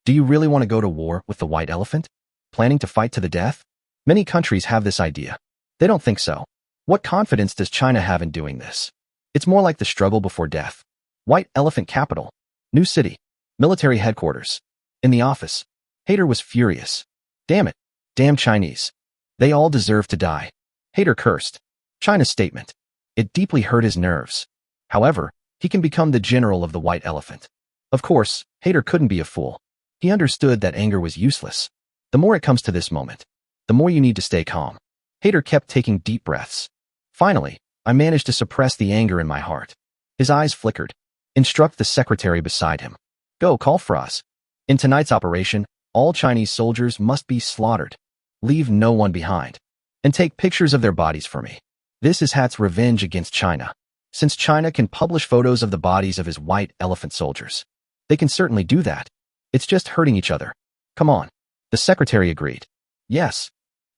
Do you really want to go to war with the white elephant? Planning to fight to the death? Many countries have this idea. They don't think so. What confidence does China have in doing this? It's more like the struggle before death. White Elephant capital. New city. Military headquarters. In the office. Hader was furious. Damn it. Damn Chinese. They all deserve to die. Hader cursed. China's statement. It deeply hurt his nerves. However, he can become the general of the white elephant. Of course, Hader couldn't be a fool. He understood that anger was useless. The more it comes to this moment, the more you need to stay calm. Hader kept taking deep breaths. Finally, I managed to suppress the anger in my heart. His eyes flickered. Instruct the secretary beside him. Go call Frost. In tonight's operation, all Chinese soldiers must be slaughtered. Leave no one behind. And take pictures of their bodies for me. This is Hat's revenge against China. Since China can publish photos of the bodies of his white elephant soldiers, they can certainly do that. It's just hurting each other. Come on. The secretary agreed. Yes.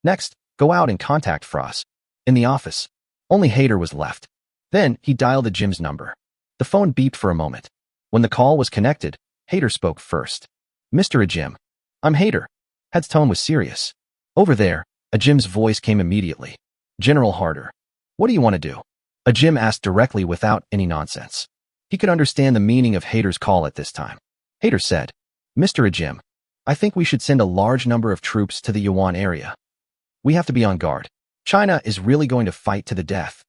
Next, go out and contact Frost. In the office, only Hader was left. Then, he dialed the gym's number. The phone beeped for a moment. When the call was connected, Hader spoke first. Mr. Ajim. I'm Hader. Hat's tone was serious. Over there, Ajim's voice came immediately. General Harder. What do you want to do? Ajim asked directly without any nonsense. He could understand the meaning of Hader's call at this time. Hader said, Mr. Ajim, I think we should send a large number of troops to the Yuan area. We have to be on guard. China is really going to fight to the death.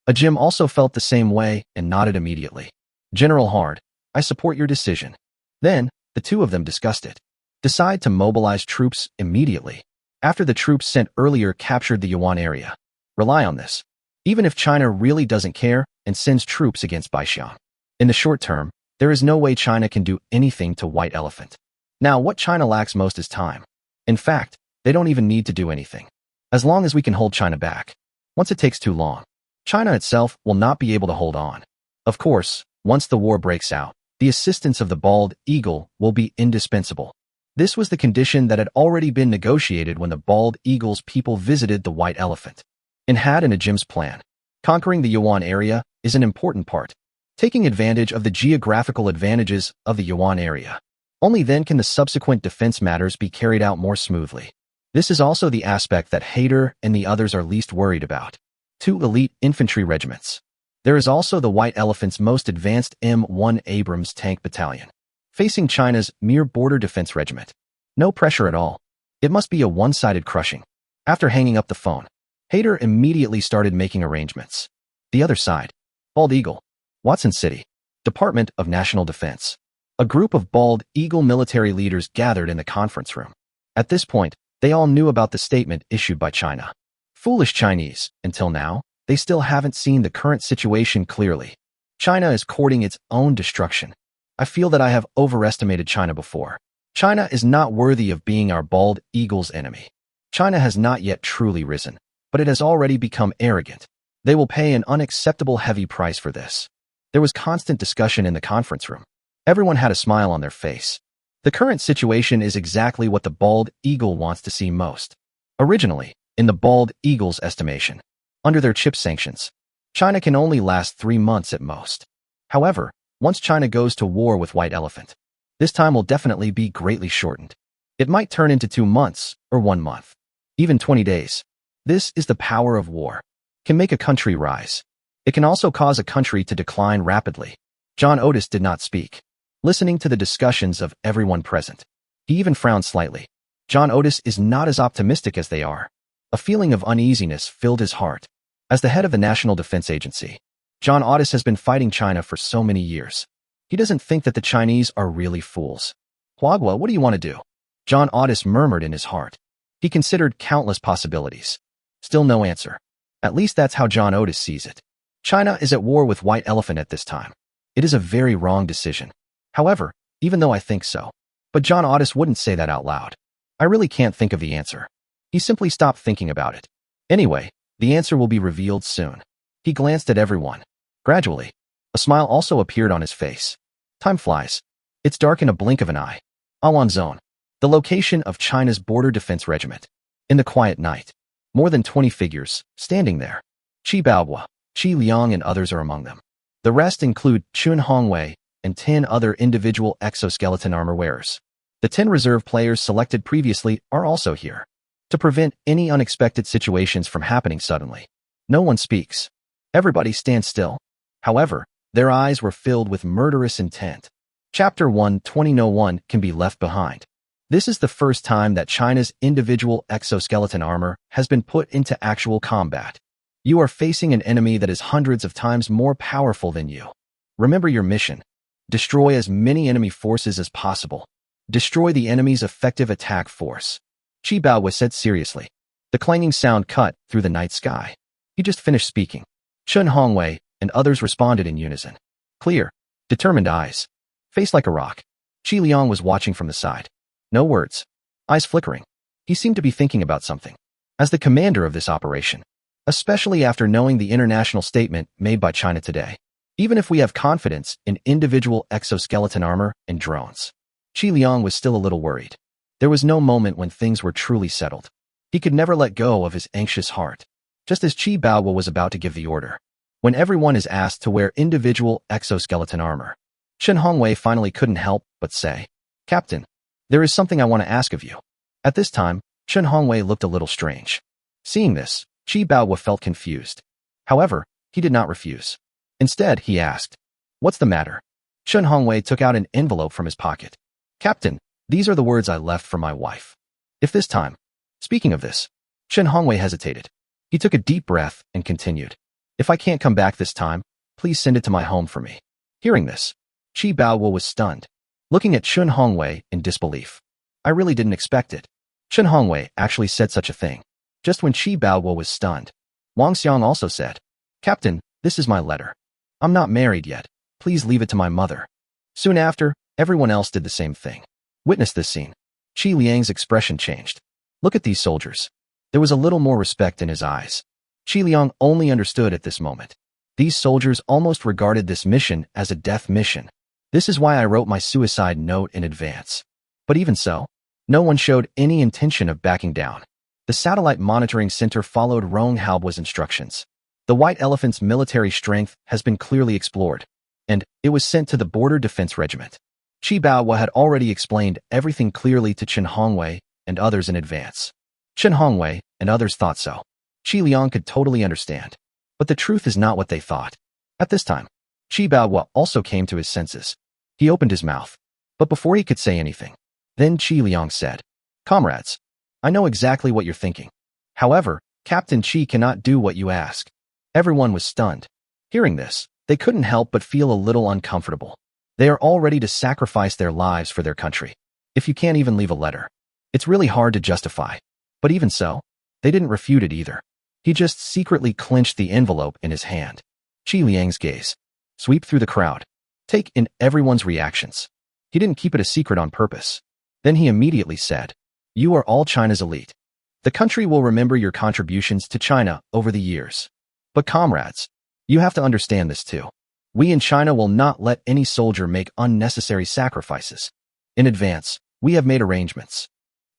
Ajim also felt the same way and nodded immediately. General Hard, I support your decision. Then, the two of them discussed it. Decide to mobilize troops immediately. After the troops sent earlier captured the Yuan area. Rely on this. Even if China really doesn't care and sends troops against Baixiang. In the short term, there is no way China can do anything to White Elephant. Now, what China lacks most is time. In fact, they don't even need to do anything. As long as we can hold China back. Once it takes too long, China itself will not be able to hold on. Of course, once the war breaks out, the assistance of the bald eagle will be indispensable. This was the condition that had already been negotiated when the bald eagle's people visited the White Elephant. In Had and Ajim's plan, conquering the Yuan area is an important part, taking advantage of the geographical advantages of the Yuan area. Only then can the subsequent defense matters be carried out more smoothly. This is also the aspect that Haider and the others are least worried about. 2 elite infantry regiments. There is also the White Elephant's most advanced M1 Abrams tank battalion, facing China's mere border defense regiment. No pressure at all. It must be a one-sided crushing. After hanging up the phone, Haider immediately started making arrangements. The other side. Bald Eagle. Watson City. Department of National Defense. A group of Bald Eagle military leaders gathered in the conference room. At this point, they all knew about the statement issued by China. Foolish Chinese, until now, they still haven't seen the current situation clearly. China is courting its own destruction. I feel that I have overestimated China before. China is not worthy of being our Bald Eagle's enemy. China has not yet truly risen, but it has already become arrogant. They will pay an unacceptable heavy price for this. There was constant discussion in the conference room. Everyone had a smile on their face. The current situation is exactly what the Bald Eagle wants to see most. Originally, in the Bald Eagle's estimation, under their chip sanctions, China can only last 3 months at most. However, once China goes to war with White Elephant, this time will definitely be greatly shortened. It might turn into 2 months or 1 month, even 20 days. This is the power of war. It can make a country rise. It can also cause a country to decline rapidly. John Otis did not speak, listening to the discussions of everyone present. He even frowned slightly. John Otis is not as optimistic as they are. A feeling of uneasiness filled his heart. As the head of the National Defense Agency, John Otis has been fighting China for so many years. He doesn't think that the Chinese are really fools. Huagua, what do you want to do? John Otis murmured in his heart. He considered countless possibilities. Still no answer. At least that's how John Otis sees it. China is at war with White Elephant at this time. It is a very wrong decision. However, even though I think so, but John Otis wouldn't say that out loud. I really can't think of the answer. He simply stopped thinking about it. Anyway, the answer will be revealed soon. He glanced at everyone. Gradually, a smile also appeared on his face. Time flies. It's dark in a blink of an eye. Awan Zone, the location of China's Border Defense Regiment. In the quiet night, more than 20 figures, standing there. Qi Baohua, Qi Liang and others are among them. The rest include Chun Hongwei and 10 other individual exoskeleton armor wearers. The 10 reserve players selected previously are also here. To prevent any unexpected situations from happening suddenly. No one speaks. Everybody stands still. However, their eyes were filled with murderous intent. Chapter 1:2001 can be left behind. This is the first time that China's individual exoskeleton armor has been put into actual combat. You are facing an enemy that is hundreds of times more powerful than you. Remember your mission. Destroy as many enemy forces as possible. Destroy the enemy's effective attack force. Qi Baohua said seriously. The clanging sound cut through the night sky. He just finished speaking. Chun Hongwei and others responded in unison. Clear, determined eyes. Face like a rock. Qi Liang was watching from the side. No words. Eyes flickering. He seemed to be thinking about something. As the commander of this operation, especially after knowing the international statement made by China today, even if we have confidence in individual exoskeleton armor and drones, Qi Liang was still a little worried. There was no moment when things were truly settled. He could never let go of his anxious heart. Just as Qi Baohua was about to give the order, when everyone is asked to wear individual exoskeleton armor, Chun Hongwei finally couldn't help but say, Captain, there is something I want to ask of you. At this time, Chun Hongwei looked a little strange. Seeing this, Qi Baohua felt confused. However, he did not refuse. Instead, he asked, What's the matter? Chun Hongwei took out an envelope from his pocket. Captain, these are the words I left for my wife. If this time. Speaking of this, Chun Hongwei hesitated. He took a deep breath and continued. If I can't come back this time, please send it to my home for me. Hearing this, Qi Baohua was stunned. looking at Chen Hongwei in disbelief. I really didn't expect it. Chen Hongwei actually said such a thing. Just when Qi Baoguo was stunned, Wang Xiang also said, "Captain, this is my letter. I'm not married yet. Please leave it to my mother." Soon after, everyone else did the same thing. Witness this scene. Qi Liang's expression changed. Look at these soldiers. There was a little more respect in his eyes. Qi Liang only understood at this moment. These soldiers almost regarded this mission as a death mission. This is why I wrote my suicide note in advance. But even so, no one showed any intention of backing down. The satellite monitoring center followed Rong Haobuo's instructions. The White Elephant's military strength has been clearly explored, and it was sent to the Border Defense Regiment. Qi Baoguo had already explained everything clearly to Chen Hongwei and others in advance. Chen Hongwei and others thought so. Qi Liang could totally understand. But the truth is not what they thought. At this time, Qi Baoguo also came to his senses. He opened his mouth. But before he could say anything, then Qi Liang said, "Comrades, I know exactly what you're thinking. However, Captain Qi cannot do what you ask." Everyone was stunned. Hearing this, they couldn't help but feel a little uncomfortable. They are all ready to sacrifice their lives for their country. If you can't even leave a letter, it's really hard to justify. But even so, they didn't refute it either. He just secretly clenched the envelope in his hand. Qi Liang's gaze sweep through the crowd, take in everyone's reactions. He didn't keep it a secret on purpose. Then he immediately said, "You are all China's elite. The country will remember your contributions to China over the years. But comrades, you have to understand this too. We in China will not let any soldier make unnecessary sacrifices. In advance, we have made arrangements.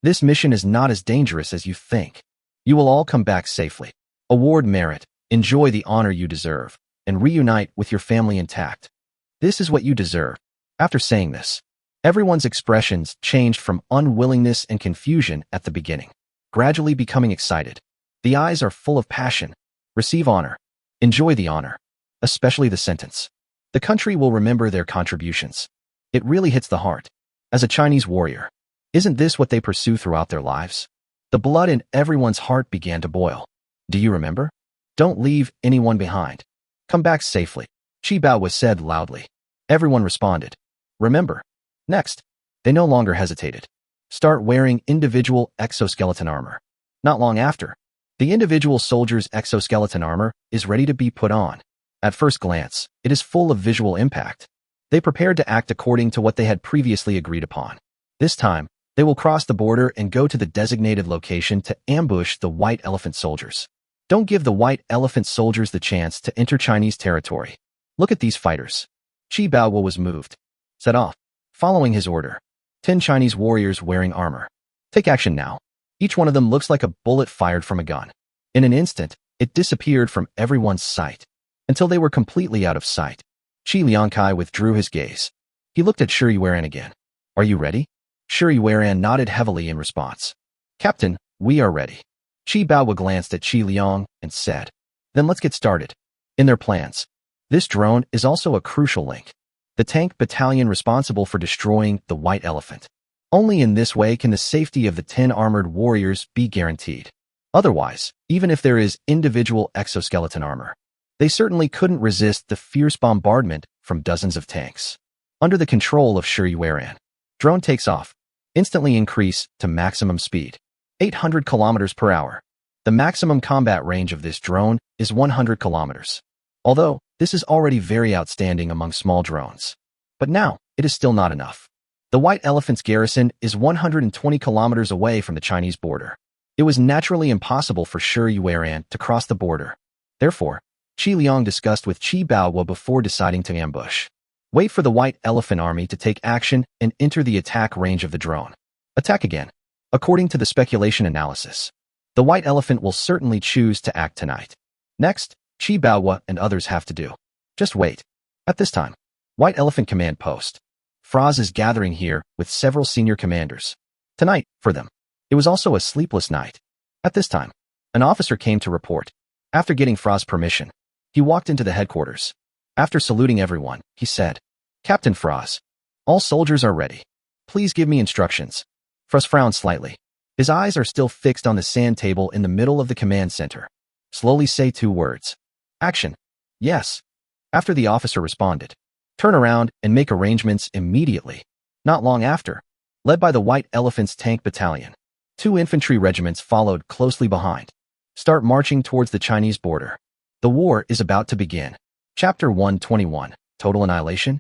This mission is not as dangerous as you think. You will all come back safely, award merit, enjoy the honor you deserve, and reunite with your family intact. This is what you deserve." After saying this, everyone's expressions changed from unwillingness and confusion at the beginning, gradually becoming excited. The eyes are full of passion. Receive honor. Enjoy the honor. Especially the sentence. The country will remember their contributions. It really hits the heart. As a Chinese warrior, isn't this what they pursue throughout their lives? The blood in everyone's heart began to boil. Do you remember? Don't leave anyone behind. Come back safely. Qi Baoguo said loudly. Everyone responded. Remember. Next, they no longer hesitated. Start wearing individual exoskeleton armor. Not long after, the individual soldier's exoskeleton armor is ready to be put on. At first glance, it is full of visual impact. They prepared to act according to what they had previously agreed upon. This time, they will cross the border and go to the designated location to ambush the White Elephant soldiers. Don't give the White Elephant soldiers the chance to enter Chinese territory. Look at these fighters. Qi Baoguo was moved. Set off. Following his order, 10 Chinese warriors wearing armor. Take action now. Each one of them looks like a bullet fired from a gun. In an instant, it disappeared from everyone's sight, until they were completely out of sight. Qi Liangkai withdrew his gaze. He looked at Shi Yueran again. Are you ready? Shi Yueran nodded heavily in response. Captain, we are ready. Qi Baoguo glanced at Qi Liang and said, Then let's get started. In their plans, this drone is also a crucial link. The tank battalion responsible for destroying the White Elephant. Only in this way can the safety of the 10 armored warriors be guaranteed. Otherwise, even if there is individual exoskeleton armor, they certainly couldn't resist the fierce bombardment from dozens of tanks. Under the control of Shi Yueran, drone takes off. Instantly increase to maximum speed, 800 kilometers per hour. The maximum combat range of this drone is 100 kilometers. Although, this is already very outstanding among small drones. But now, it is still not enough. The White Elephant's garrison is 120 kilometers away from the Chinese border. It was naturally impossible for Shi Yueran to cross the border. Therefore, Qi Liang discussed with Qi Baoguo before deciding to ambush. Wait for the White Elephant army to take action and enter the attack range of the drone. Attack again. According to the speculation analysis, the White Elephant will certainly choose to act tonight. Next, Qi Baoguo and others have to do. Just wait. At this time, White Elephant Command Post. Fraz is gathering here with several senior commanders. Tonight, for them, it was also a sleepless night. At this time, an officer came to report. After getting Fraz's permission, he walked into the headquarters. After saluting everyone, he said, Captain Fraz, all soldiers are ready. Please give me instructions. Fraz frowned slightly. His eyes are still fixed on the sand table in the middle of the command center. Slowly say 2 words. Action. Yes. After the officer responded, turn around and make arrangements immediately. Not long after, led by the White Elephant's tank battalion, 2 infantry regiments followed closely behind. Start marching towards the Chinese border. The war is about to begin. Chapter 121, Total Annihilation?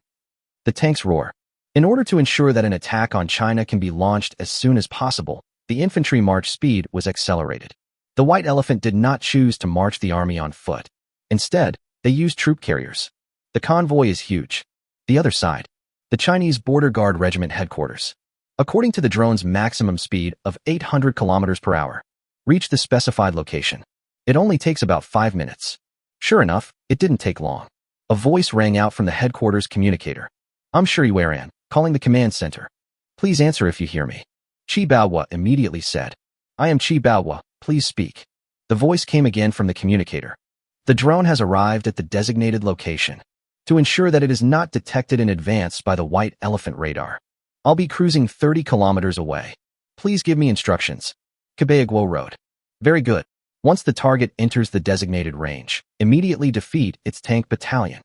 The tanks roar. In order to ensure that an attack on China can be launched as soon as possible, the infantry march speed was accelerated. The White Elephant did not choose to march the army on foot. Instead, they used troop carriers. The convoy is huge. The other side, the Chinese Border Guard Regiment headquarters, according to the drone's maximum speed of 800 kilometers per hour, reached the specified location. It only takes about 5 minutes. Sure enough, it didn't take long. A voice rang out from the headquarters communicator. I'm Shi Weiran, calling the command center. Please answer if you hear me. Qi Baohua immediately said. I am Qi Baohua, please speak. The voice came again from the communicator. The drone has arrived at the designated location. To ensure that it is not detected in advance by the White Elephant radar, I'll be cruising 30 kilometers away. Please give me instructions. Kabayagwo wrote. Very good. Once the target enters the designated range, immediately defeat its tank battalion.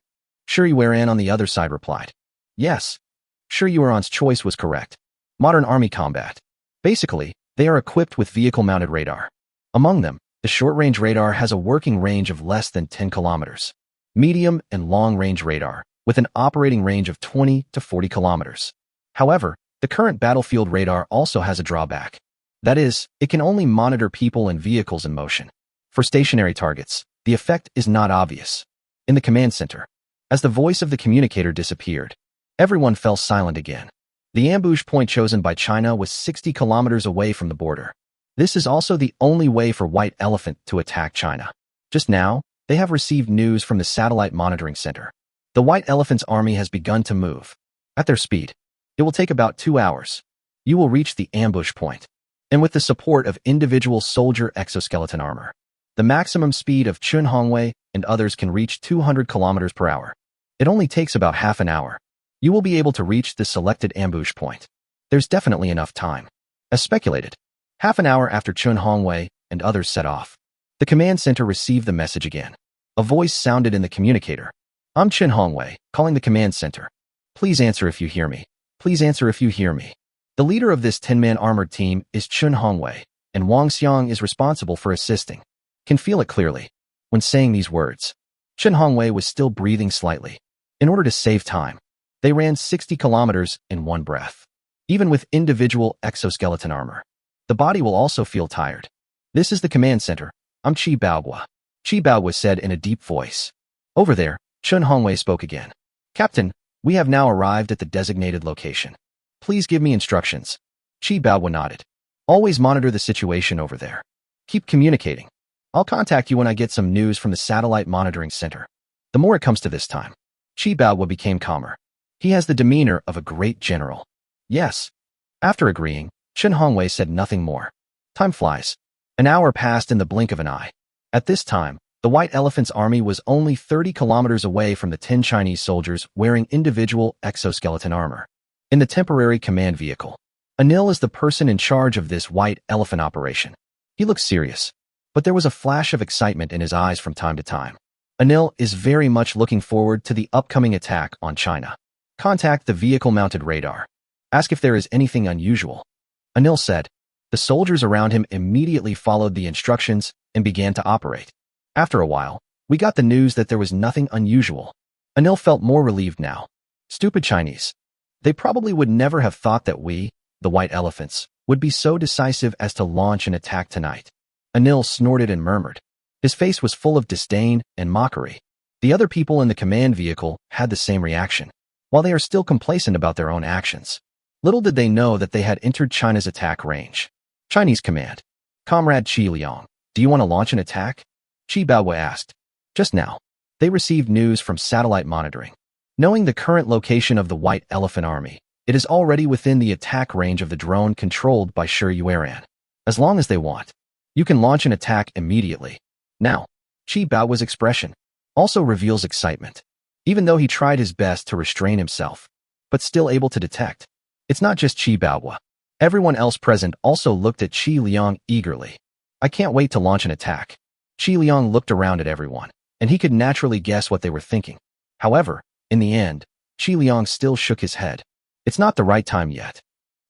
Shi Weiran on the other side replied. Yes. Shi Weiran's choice was correct. Modern army combat. Basically, they are equipped with vehicle-mounted radar. Among them, the short-range radar has a working range of less than 10 kilometers. Medium and long-range radar, with an operating range of 20 to 40 kilometers. However, the current battlefield radar also has a drawback. That is, it can only monitor people and vehicles in motion. For stationary targets, the effect is not obvious. In the command center, as the voice of the communicator disappeared, everyone fell silent again. The ambush point chosen by China was 60 kilometers away from the border. This is also the only way for White Elephant to attack China. Just now, they have received news from the satellite monitoring center. The White Elephant's army has begun to move. At their speed, it will take about 2 hours. You will reach the ambush point. And with the support of individual soldier exoskeleton armor, the maximum speed of Chun Hongwei and others can reach 200 kilometers per hour. It only takes about half an hour. You will be able to reach the selected ambush point. There's definitely enough time. As speculated, half an hour after Chun Hongwei and others set off, the command center received the message again. A voice sounded in the communicator. I'm Chun Hongwei, calling the command center. Please answer if you hear me. Please answer if you hear me. The leader of this 10-man armored team is Chun Hongwei, and Wang Xiang is responsible for assisting. Can feel it clearly. When saying these words, Chun Hongwei was still breathing slightly. In order to save time, they ran 60 kilometers in one breath. Even with individual exoskeleton armor, the body will also feel tired. This is the command center. I'm Qi Baohua. Qi Baohua said in a deep voice. Over there, Chun Hongwei spoke again. Captain, we have now arrived at the designated location. Please give me instructions. Qi Baohua nodded. Always monitor the situation over there. Keep communicating. I'll contact you when I get some news from the satellite monitoring center. The more it comes to this time, Qi Baohua became calmer. He has the demeanor of a great general. Yes. After agreeing, Chun Hongwei said nothing more. Time flies. An hour passed in the blink of an eye. At this time, the White Elephant's army was only 30 kilometers away from the 10 Chinese soldiers wearing individual exoskeleton armor. In the temporary command vehicle, Anil is the person in charge of this White Elephant operation. He looks serious, but there was a flash of excitement in his eyes from time to time. Anil is very much looking forward to the upcoming attack on China. Contact the vehicle-mounted radar. Ask if there is anything unusual. Anil said. The soldiers around him immediately followed the instructions and began to operate. After a while, we got the news that there was nothing unusual. Anil felt more relieved now. Stupid Chinese. They probably would never have thought that we, the White Elephants, would be so decisive as to launch an attack tonight. Anil snorted and murmured. His face was full of disdain and mockery. The other people in the command vehicle had the same reaction. While they are still complacent about their own actions, little did they know that they had entered China's attack range. Chinese command. Comrade Qi Liang, do you want to launch an attack? Qi Baohua asked. Just now, they received news from satellite monitoring. Knowing the current location of the White Elephant army, it is already within the attack range of the drone controlled by Shi Weiran. As long as they want, you can launch an attack immediately. Now, Qi Baohua's expression also reveals excitement, even though he tried his best to restrain himself, but still able to detect. It's not just Qi Baohua. Everyone else present also looked at Qi Liang eagerly. I can't wait to launch an attack. Qi Liang looked around at everyone, and he could naturally guess what they were thinking. However, in the end, Qi Liang still shook his head. It's not the right time yet.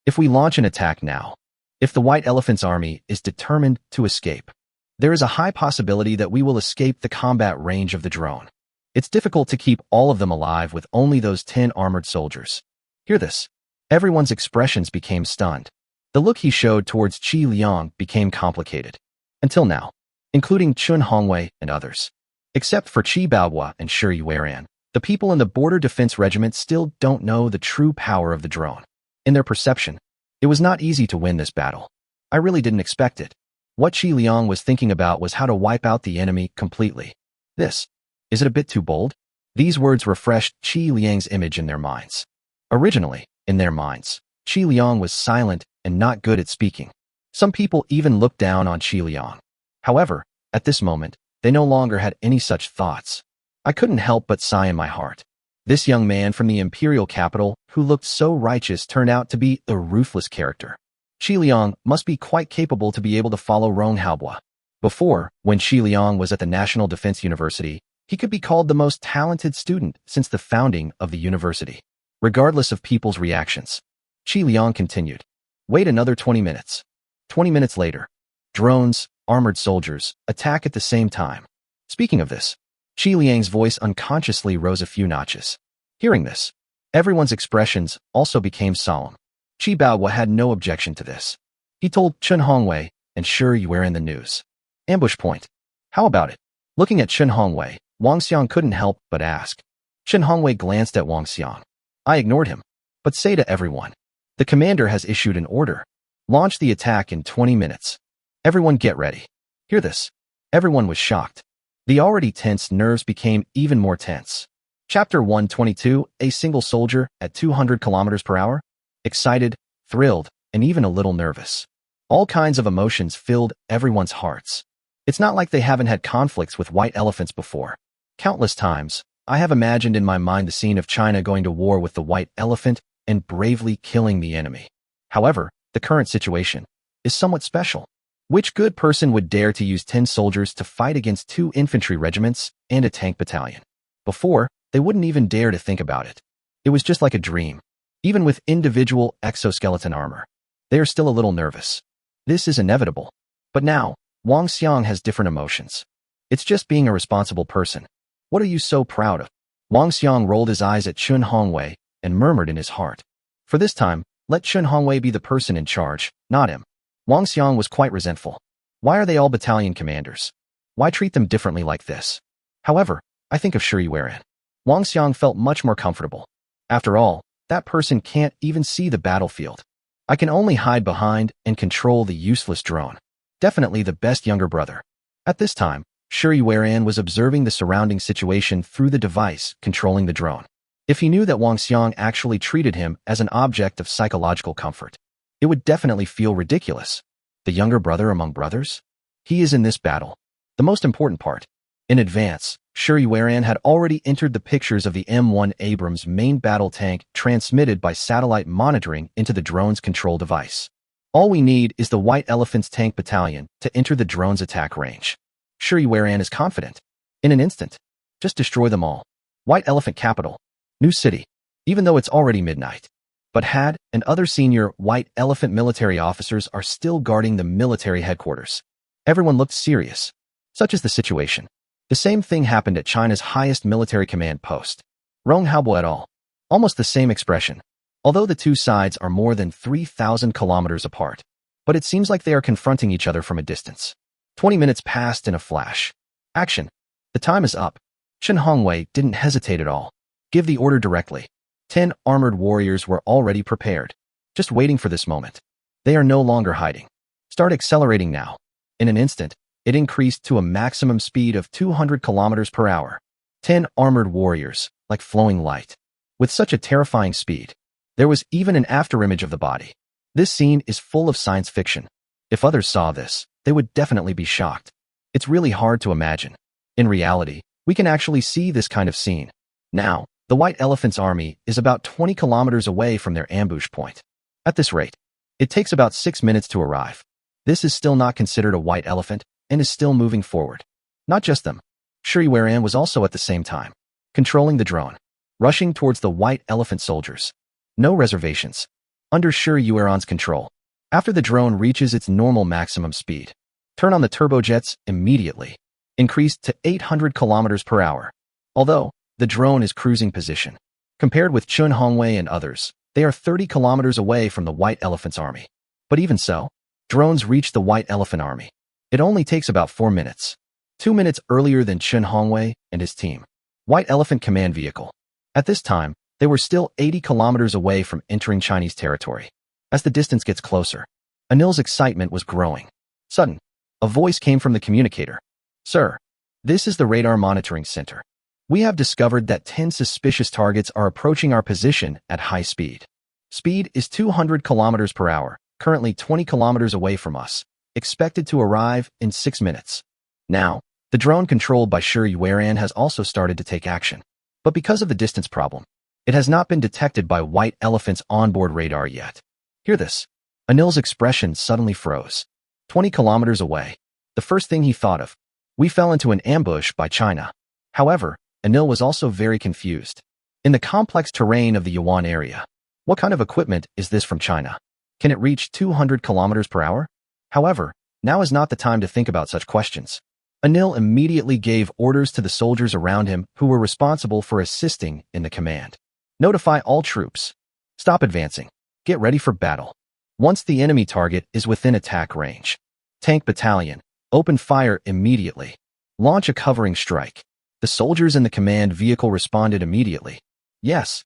If we launch an attack now, if the White Elephant's army is determined to escape, there is a high possibility that we will escape the combat range of the drone. It's difficult to keep all of them alive with only those 10 armored soldiers. Hear this. Everyone's expressions became stunned. The look he showed towards Qi Liang became complicated. Until now, including Chun Hongwei and others. Except for Qi Baohua and Shi Yueran, the people in the Border Defense Regiment still don't know the true power of the drone. In their perception, it was not easy to win this battle. I really didn't expect it. What Qi Liang was thinking about was how to wipe out the enemy completely. Is it a bit too bold? These words refreshed Qi Liang's image in their minds. Originally, in their minds, Qi Liang was silent and not good at speaking. Some people even looked down on Qi Liang. However, at this moment, they no longer had any such thoughts. I couldn't help but sigh in my heart. This young man from the imperial capital, who looked so righteous, turned out to be a ruthless character. Qi Liang must be quite capable to be able to follow Rong Haobo. Before, when Qi Liang was at the National Defense University, he could be called the most talented student since the founding of the university. Regardless of people's reactions, Qi Liang continued. Wait another 20 minutes. 20 minutes later, drones, armored soldiers, attack at the same time. Speaking of this, Qi Liang's voice unconsciously rose a few notches. Hearing this, everyone's expressions also became solemn. Qi Baohua had no objection to this. He told Chun Hongwei and Shi Yueran the news. Ambush point. How about it? Looking at Chun Hongwei, Wang Xiang couldn't help but ask. Chun Hongwei glanced at Wang Xiang. I ignored him. But say to everyone. The commander has issued an order. Launch the attack in 20 minutes. Everyone get ready. Hear this. Everyone was shocked. The already tense nerves became even more tense. Chapter 122, a single soldier at 200 kilometers per hour? Excited, thrilled, and even a little nervous. All kinds of emotions filled everyone's hearts. It's not like they haven't had conflicts with white elephants before. Countless times, I have imagined in my mind the scene of China going to war with the white elephant and bravely killing the enemy. However, the current situation is somewhat special. Which good person would dare to use 10 soldiers to fight against 2 infantry regiments and a tank battalion? Before, they wouldn't even dare to think about it. It was just like a dream. Even with individual exoskeleton armor, they are still a little nervous. This is inevitable. But now, Wang Xiang has different emotions. It's just being a responsible person. What are you so proud of? Wang Xiang rolled his eyes at Chun Hongwei and murmured in his heart. For this time, let Chun Hongwei be the person in charge, not him. Wang Xiang was quite resentful. Why are they all battalion commanders? Why treat them differently like this? However, I think of Shi Yueran. Wang Xiang felt much more comfortable. After all, that person can't even see the battlefield. I can only hide behind and control the useless drone. Definitely the best younger brother. At this time, Shi Yueran was observing the surrounding situation through the device controlling the drone. If he knew that Wang Xiang actually treated him as an object of psychological comfort, it would definitely feel ridiculous. The younger brother among brothers? He is in this battle. The most important part. In advance, Shi Yueran had already entered the pictures of the M1 Abrams main battle tank transmitted by satellite monitoring into the drone's control device. All we need is the White Elephant's tank battalion to enter the drone's attack range. Shi Yueran is confident. In an instant, just destroy them all. White Elephant capital. New city. Even though it's already midnight. But Had and other senior White Elephant military officers are still guarding the military headquarters. Everyone looked serious. Such is the situation. The same thing happened at China's highest military command post. Rong Haobo et al. Almost the same expression. Although the two sides are more than 3,000 kilometers apart. But it seems like they are confronting each other from a distance. 20 minutes passed in a flash. Action. The time is up. Chun Hongwei didn't hesitate at all. Give the order directly. 10 armored warriors were already prepared. Just waiting for this moment. They are no longer hiding. Start accelerating now. In an instant, it increased to a maximum speed of 200 kilometers per hour. 10 armored warriors, like flowing light. With such a terrifying speed, there was even an afterimage of the body. This scene is full of science fiction. If others saw this, they would definitely be shocked. It's really hard to imagine. In reality, we can actually see this kind of scene. Now, the White Elephant's army is about 20 kilometers away from their ambush point. At this rate, it takes about 6 minutes to arrive. This is still not considered a White Elephant and is still moving forward. Not just them. Shi Yueran was also at the same time, controlling the drone, rushing towards the White Elephant soldiers. No reservations. Under Sure-Yuan's control. After the drone reaches its normal maximum speed, turn on the turbojets immediately. Increased to 800 kilometers per hour. Although the drone is cruising position, compared with Chun Hongwei and others, they are 30 kilometers away from the White Elephant's army. But even so, drones reach the White Elephant army. It only takes about 4 minutes. 2 minutes earlier than Chun Hongwei and his team. White Elephant command vehicle. At this time, they were still 80 kilometers away from entering Chinese territory. As the distance gets closer, Anil's excitement was growing. Sudden, a voice came from the communicator. Sir, this is the radar monitoring center. We have discovered that 10 suspicious targets are approaching our position at high speed. Speed is 200 kilometers per hour, currently 20 kilometers away from us, expected to arrive in 6 minutes. Now, the drone controlled by Sure-Yuan has also started to take action. But because of the distance problem, it has not been detected by White Elephant's onboard radar yet. Hear this. Anil's expression suddenly froze. 20 kilometers away. The first thing he thought of. We fell into an ambush by China. However, Anil was also very confused. In the complex terrain of the Yuan area, what kind of equipment is this from China? Can it reach 200 kilometers per hour? However, now is not the time to think about such questions. Anil immediately gave orders to the soldiers around him who were responsible for assisting in the command. Notify all troops. Stop advancing. Get ready for battle. Once the enemy target is within attack range, tank battalion, open fire immediately. Launch a covering strike. The soldiers in the command vehicle responded immediately. Yes.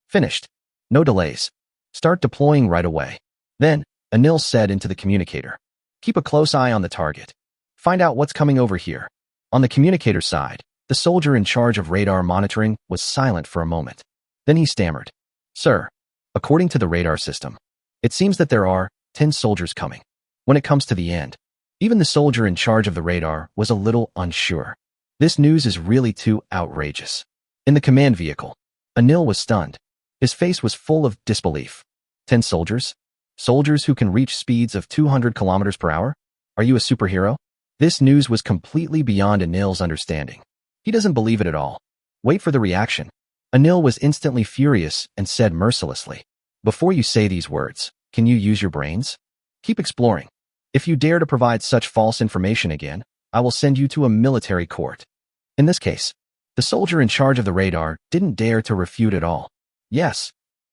Finished. No delays. Start deploying right away. Then, Anil said into the communicator. Keep a close eye on the target. Find out what's coming over here. On the communicator side, the soldier in charge of radar monitoring was silent for a moment. Then he stammered. Sir, according to the radar system, it seems that there are 10 soldiers coming. When it comes to the end, even the soldier in charge of the radar was a little unsure. This news is really too outrageous. In the command vehicle, Anil was stunned. His face was full of disbelief. 10 soldiers? Soldiers who can reach speeds of 200 kilometers per hour? Are you a superhero? This news was completely beyond Anil's understanding. He doesn't believe it at all. Wait for the reaction. Anil was instantly furious and said mercilessly, before you say these words, can you use your brains? Keep exploring. If you dare to provide such false information again, I will send you to a military court. In this case, the soldier in charge of the radar didn't dare to refute at all. Yes.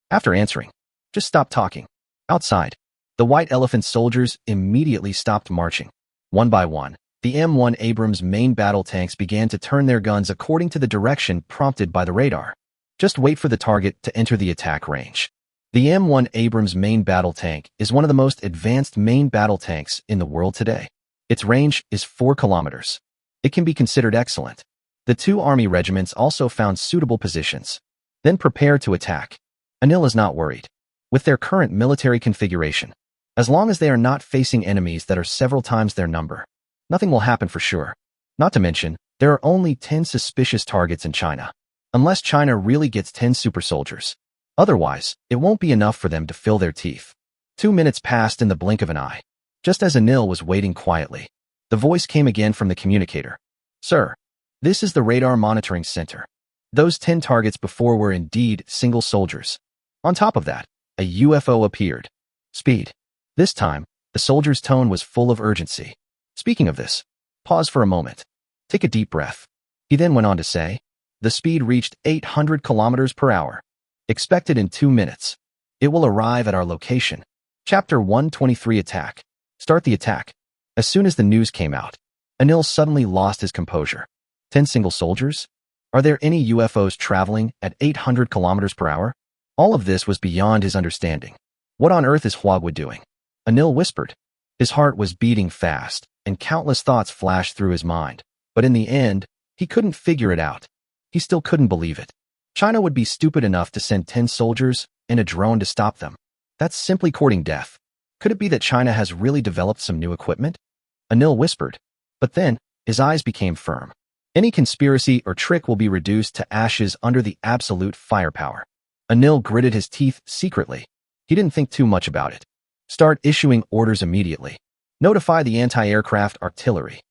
After answering, just stop talking. Outside, the White Elephant soldiers immediately stopped marching. One by one, the M1 Abrams main battle tanks began to turn their guns according to the direction prompted by the radar. Just wait for the target to enter the attack range. The M1 Abrams main battle tank is one of the most advanced main battle tanks in the world today. Its range is 4 kilometers. It can be considered excellent. The 2 army regiments also found suitable positions. Then prepare to attack. Anil is not worried. With their current military configuration, as long as they are not facing enemies that are several times their number, nothing will happen for sure. Not to mention, there are only 10 suspicious targets in China. Unless China really gets 10 super soldiers. Otherwise, it won't be enough for them to fill their teeth. 2 minutes passed in the blink of an eye. Just as Anil was waiting quietly, the voice came again from the communicator. Sir, this is the radar monitoring center. Those 10 targets before were indeed single soldiers. On top of that, a UFO appeared. Speed. This time, the soldier's tone was full of urgency. Speaking of this, pause for a moment. Take a deep breath. He then went on to say, the speed reached 800 kilometers per hour. Expected in 2 minutes. It will arrive at our location. Chapter 123 Attack. Start the attack. As soon as the news came out, Anil suddenly lost his composure. 10 single soldiers? Are there any UFOs traveling at 800 kilometers per hour? All of this was beyond his understanding. What on earth is Huagua doing? Anil whispered. His heart was beating fast, and countless thoughts flashed through his mind. But in the end, he couldn't figure it out. He still couldn't believe it. China would be stupid enough to send 10 soldiers and a drone to stop them. That's simply courting death. Could it be that China has really developed some new equipment? Anil whispered. But then, his eyes became firm. Any conspiracy or trick will be reduced to ashes under the absolute firepower. Anil gritted his teeth secretly. He didn't think too much about it. Start issuing orders immediately. Notify the anti-aircraft artillery.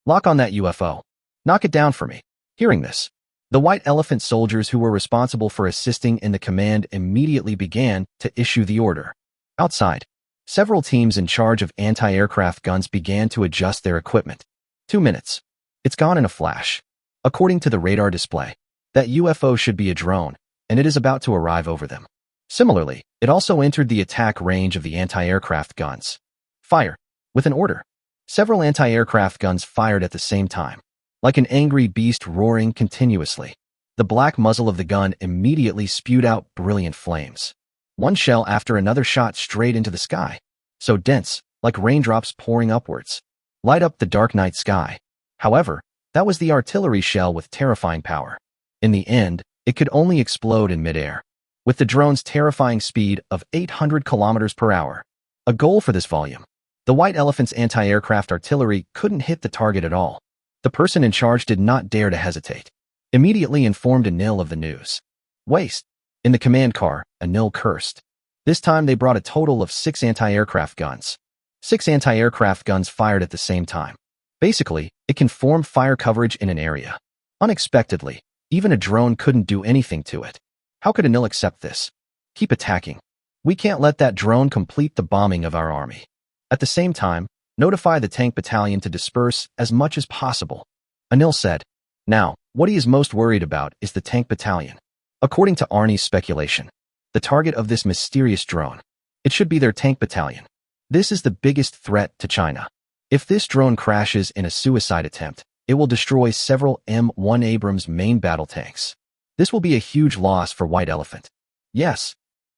Lock on that UFO. Knock it down for me. Hearing this, The White Elephant soldiers who were responsible for assisting in the command immediately began to issue the order. Outside, several teams in charge of anti-aircraft guns began to adjust their equipment. 2 minutes. It's gone in a flash. According to the radar display, that UFO should be a drone, and it is about to arrive over them. Similarly, it also entered the attack range of the anti-aircraft guns. Fire. With an order. Several anti-aircraft guns fired at the same time, like an angry beast roaring continuously. The black muzzle of the gun immediately spewed out brilliant flames. One shell after another shot straight into the sky, so dense, like raindrops pouring upwards. Light up the dark night sky. However, that was the artillery shell with terrifying power. In the end, it could only explode in midair, with the drone's terrifying speed of 800 kilometers per hour. A goal for this volume. The White Elephant's anti-aircraft artillery couldn't hit the target at all. The person in charge did not dare to hesitate. Immediately informed Anil of the news. Waste. In the command car, Anil cursed. This time they brought a total of 6 anti-aircraft guns. 6 anti-aircraft guns fired at the same time. Basically, it can form fire coverage in an area. Unexpectedly, even a drone couldn't do anything to it. How could Anil accept this? Keep attacking. We can't let that drone complete the bombing of our army. At the same time, notify the tank battalion to disperse as much as possible. Anil said. Now, what he is most worried about is the tank battalion. According to Arnie's speculation, the target of this mysterious drone, it should be their tank battalion. This is the biggest threat to China. If this drone crashes in a suicide attempt, it will destroy several M1 Abrams main battle tanks. This will be a huge loss for White Elephant. Yes.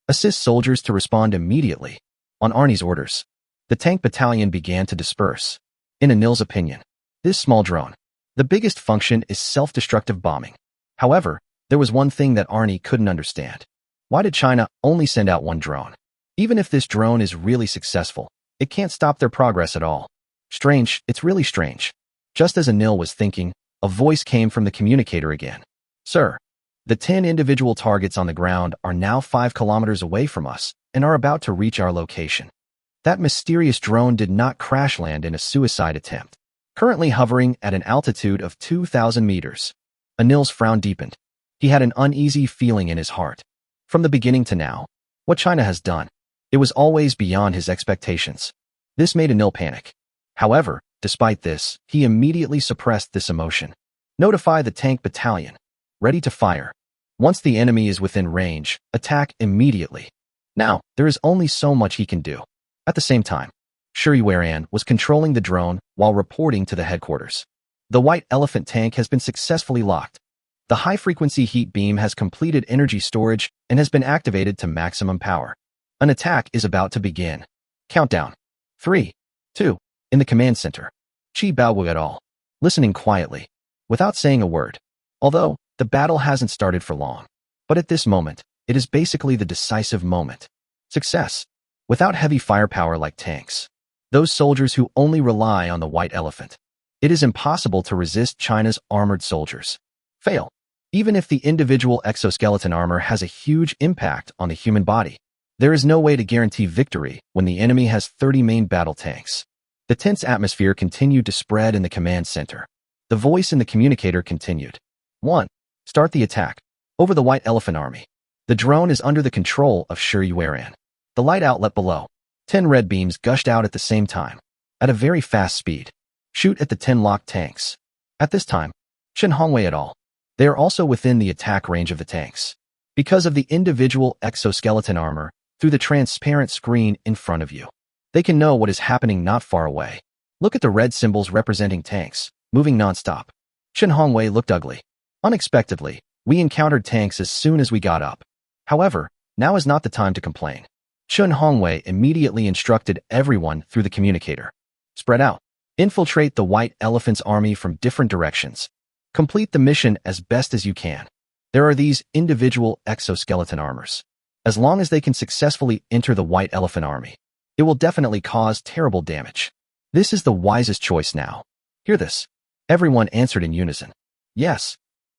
Assist soldiers to respond immediately. On Arnie's orders, the tank battalion began to disperse. In Anil's opinion, this small drone, the biggest function is self-destructive bombing. However, there was one thing that Arnie couldn't understand. Why did China only send out one drone? Even if this drone is really successful, it can't stop their progress at all. Strange, it's really strange. Just as Anil was thinking, a voice came from the communicator again. Sir, the 10 individual targets on the ground are now 5 kilometers away from us and are about to reach our location. That mysterious drone did not crash land in a suicide attempt. Currently hovering at an altitude of 2,000 meters. Anil's frown deepened. He had an uneasy feeling in his heart. From the beginning to now, what China has done, it was always beyond his expectations. This made Anil panic. However, despite this, he immediately suppressed this emotion. Notify the tank battalion. Ready to fire. Once the enemy is within range, attack immediately. Now, there is only so much he can do. At the same time, Shuriwaran was controlling the drone while reporting to the headquarters. The White Elephant tank has been successfully locked. The high-frequency heat beam has completed energy storage and has been activated to maximum power. An attack is about to begin. Countdown. 3, 2. In the command center. Chi Baowu et al. Listening quietly, without saying a word. Although, the battle hasn't started for long. But at this moment, it is basically the decisive moment. Success. Without heavy firepower like tanks. Those soldiers who only rely on the White Elephant. It is impossible to resist China's armored soldiers. Fail. Even if the individual exoskeleton armor has a huge impact on the human body, there is no way to guarantee victory when the enemy has 30 main battle tanks. The tense atmosphere continued to spread in the command center. The voice in the communicator continued. 1. Start the attack. Over the White Elephant army. The drone is under the control of Shuriwaran. The light outlet below. 10 red beams gushed out at the same time, at a very fast speed. Shoot at the 10 locked tanks. At this time, Chen Hongwei et al. They are also within the attack range of the tanks. Because of the individual exoskeleton armor, through the transparent screen in front of you, they can know what is happening not far away. Look at the red symbols representing tanks, moving non-stop. Chen Hongwei looked ugly. Unexpectedly, we encountered tanks as soon as we got up. However, now is not the time to complain. Chen Hongwei immediately instructed everyone through the communicator. Spread out. Infiltrate the White Elephant's army from different directions. Complete the mission as best as you can. There are these individual exoskeleton armors. As long as they can successfully enter the White Elephant army, it will definitely cause terrible damage. This is the wisest choice now. Hear this. Everyone answered in unison. Yes.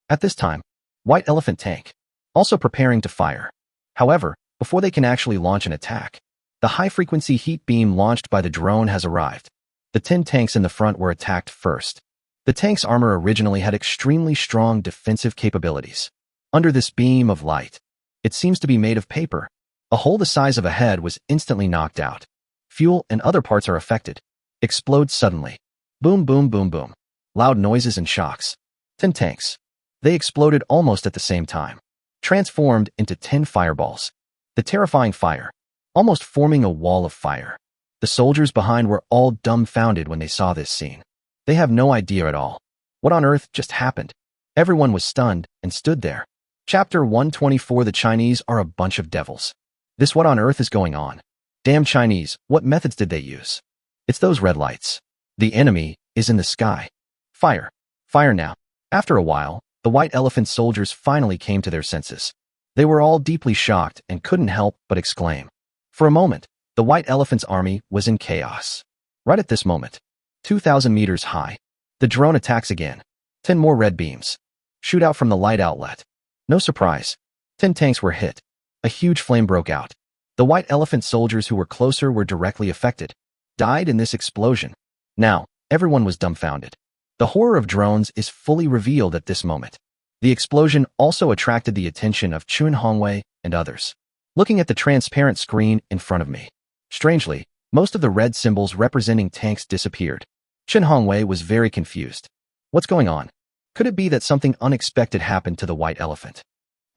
At this time, White Elephant tank, also preparing to fire. However, before they can actually launch an attack, the high-frequency heat beam launched by the drone has arrived. The 10 tanks in the front were attacked first. The tank's armor originally had extremely strong defensive capabilities. Under this beam of light, it seems to be made of paper. A hole the size of a head was instantly knocked out. Fuel and other parts are affected. Explode suddenly. Boom, boom, boom, boom. Loud noises and shocks. 10 tanks. They exploded almost at the same time, transformed into 10 fireballs. The terrifying fire, almost forming a wall of fire. The soldiers behind were all dumbfounded when they saw this scene. They have no idea at all. What on earth just happened? Everyone was stunned and stood there. Chapter 124. The Chinese are a bunch of devils. This what on earth is going on? Damn Chinese, what methods did they use? It's those red lights. The enemy is in the sky. Fire. Fire now. After a while, the White Elephant soldiers finally came to their senses. They were all deeply shocked and couldn't help but exclaim. For a moment, the White Elephant's army was in chaos. Right at this moment, 2,000 meters high, the drone attacks again. 10 more red beams shoot out from the light outlet. No surprise, 10 tanks were hit. A huge flame broke out. The White Elephant soldiers who were closer were directly affected, died in this explosion. Now, everyone was dumbfounded. The horror of drones is fully revealed at this moment. The explosion also attracted the attention of Chen Hongwei and others. Looking at the transparent screen in front of me, strangely, most of the red symbols representing tanks disappeared. Chen Hongwei was very confused. What's going on? Could it be that something unexpected happened to the White Elephant?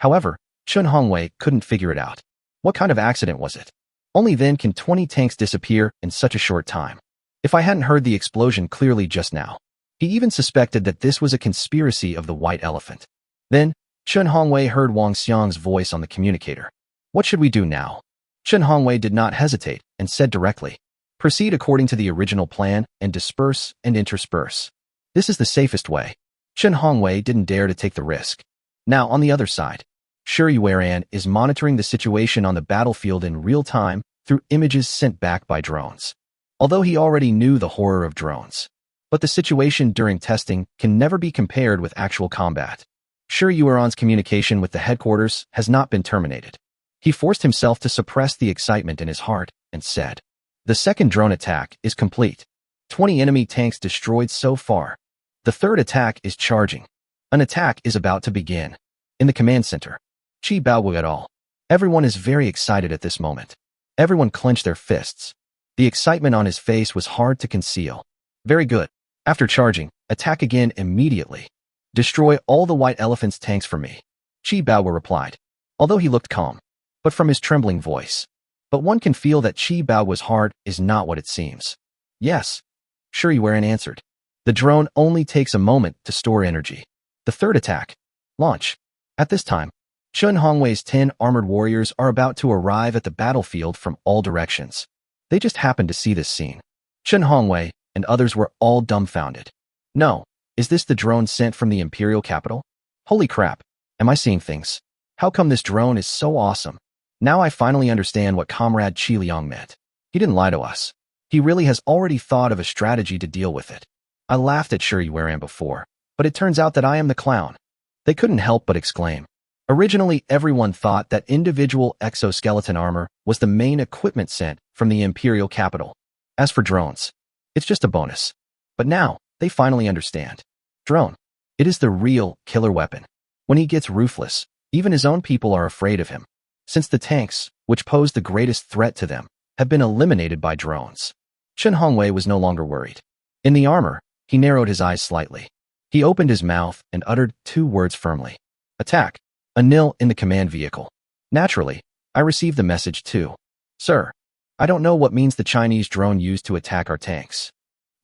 However, Chen Hongwei couldn't figure it out. What kind of accident was it? Only then can 20 tanks disappear in such a short time. If I hadn't heard the explosion clearly just now, he even suspected that this was a conspiracy of the White Elephant. Then, Chen Hongwei heard Wang Xiang's voice on the communicator. What should we do now? Chen Hongwei did not hesitate and said directly, proceed according to the original plan and disperse and intersperse. This is the safest way. Chen Hongwei didn't dare to take the risk. Now, on the other side, Shi Yueran is monitoring the situation on the battlefield in real time through images sent back by drones. Although he already knew the horror of drones, but the situation during testing can never be compared with actual combat. Shi Yueran's communication with the headquarters has not been terminated. He forced himself to suppress the excitement in his heart and said, the second drone attack is complete. 20 enemy tanks destroyed so far. The third attack is charging. An attack is about to begin. In the command center, Qi Baowu et al. Everyone is very excited at this moment. Everyone clenched their fists. The excitement on his face was hard to conceal. Very good. After charging, attack again immediately. Destroy all the White Elephant's tanks for me. Qi Baowu replied, although he looked calm, but from his trembling voice. But one can feel that Qi Baowu's heart is not what it seems. Yes, Shi Yueran answered. The drone only takes a moment to store energy. The third attack. Launch. At this time, Chen Hongwei's 10 armored warriors are about to arrive at the battlefield from all directions. They just happened to see this scene. Chen Hongwei and others were all dumbfounded. No, is this the drone sent from the imperial capital? Holy crap, am I seeing things? How come this drone is so awesome? Now I finally understand what Comrade Qi Liang meant. He didn't lie to us. He really has already thought of a strategy to deal with it. I laughed at Shi Yueran before, but it turns out that I am the clown. They couldn't help but exclaim. Originally, everyone thought that individual exoskeleton armor was the main equipment sent from the imperial capital. As for drones, it's just a bonus. But now, they finally understand. Drone. It is the real killer weapon. When he gets ruthless, even his own people are afraid of him. Since the tanks, which pose the greatest threat to them, have been eliminated by drones. Chen Hongwei was no longer worried. In the armor, he narrowed his eyes slightly. He opened his mouth and uttered 2 words firmly. Attack. A nil in the command vehicle. Naturally, I received the message too. Sir, I don't know what means the Chinese drone used to attack our tanks.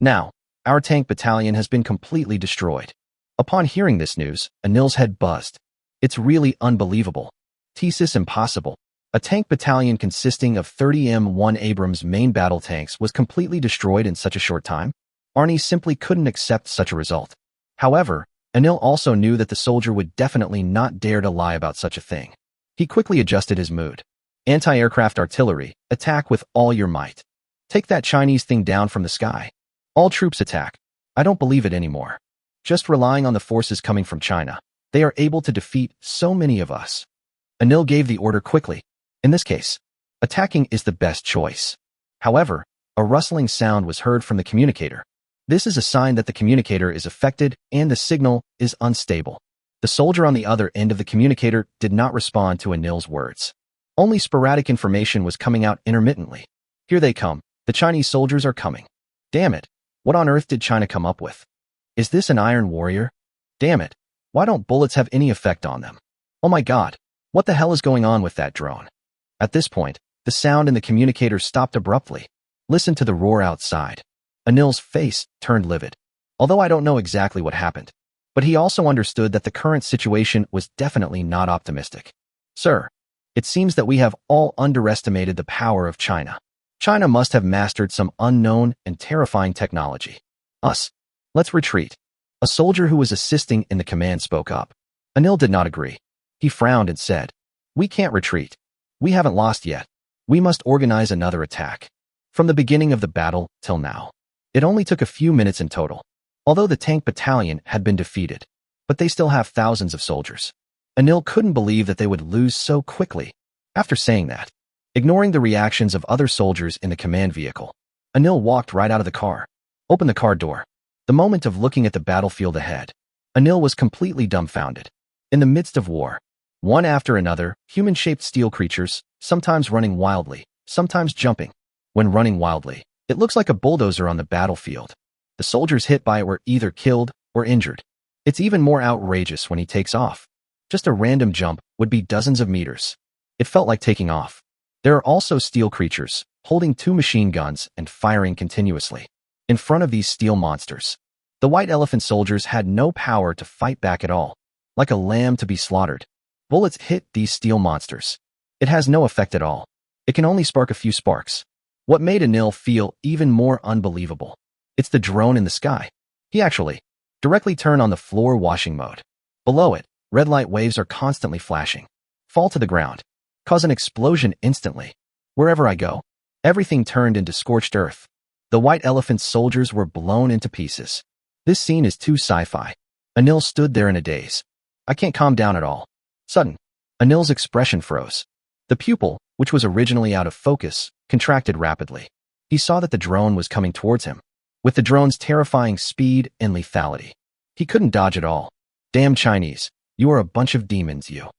Now, our tank battalion has been completely destroyed. Upon hearing this news, Anil's head buzzed. It's really unbelievable. Thesis impossible. A tank battalion consisting of 30 M1 Abrams main battle tanks was completely destroyed in such a short time? Arnie simply couldn't accept such a result. However, Anil also knew that the soldier would definitely not dare to lie about such a thing. He quickly adjusted his mood. Anti-aircraft artillery, attack with all your might. Take that Chinese thing down from the sky. All troops attack. I don't believe it anymore. Just relying on the forces coming from China, they are able to defeat so many of us. Anil gave the order quickly. In this case, attacking is the best choice. However, a rustling sound was heard from the communicator. This is a sign that the communicator is affected and the signal is unstable. The soldier on the other end of the communicator did not respond to Anil's words. Only sporadic information was coming out intermittently. Here they come. The Chinese soldiers are coming. Damn it. What on earth did China come up with? Is this an Iron Warrior? Damn it. Why don't bullets have any effect on them? Oh my god. What the hell is going on with that drone? At this point, the sound in the communicator stopped abruptly. Listen to the roar outside. Anil's face turned livid. Although I don't know exactly what happened, but he also understood that the current situation was definitely not optimistic. Sir, it seems that we have all underestimated the power of China. China must have mastered some unknown and terrifying technology. Let's retreat. A soldier who was assisting in the command spoke up. Anil did not agree. He frowned and said, "We can't retreat. We haven't lost yet. We must organize another attack." From the beginning of the battle till now, it only took a few minutes in total. Although the tank battalion had been defeated, but they still have thousands of soldiers. Anil couldn't believe that they would lose so quickly. After saying that, ignoring the reactions of other soldiers in the command vehicle, Anil walked right out of the car, opened the car door. The moment of looking at the battlefield ahead, Anil was completely dumbfounded. In the midst of war, one after another, human-shaped steel creatures, sometimes running wildly, sometimes jumping. When running wildly, it looks like a bulldozer on the battlefield. The soldiers hit by it were either killed or injured. It's even more outrageous when he takes off. Just a random jump would be dozens of meters. It felt like taking off. There are also steel creatures, holding 2 machine guns and firing continuously. In front of these steel monsters, the white elephant soldiers had no power to fight back at all. Like a lamb to be slaughtered, bullets hit these steel monsters. It has no effect at all. It can only spark a few sparks. What made Anil feel even more unbelievable? It's the drone in the sky. He actually directly turned on the floor washing mode. Below it, red light waves are constantly flashing. Fall to the ground. Cause an explosion instantly. Wherever I go, everything turned into scorched earth. The white elephant soldiers were blown into pieces. This scene is too sci-fi. Anil stood there in a daze. I can't calm down at all. Sudden, Anil's expression froze. The pupil, which was originally out of focus, contracted rapidly. He saw that the drone was coming towards him, with the drone's terrifying speed and lethality. He couldn't dodge at all. Damn Chinese, you are a bunch of demons, you.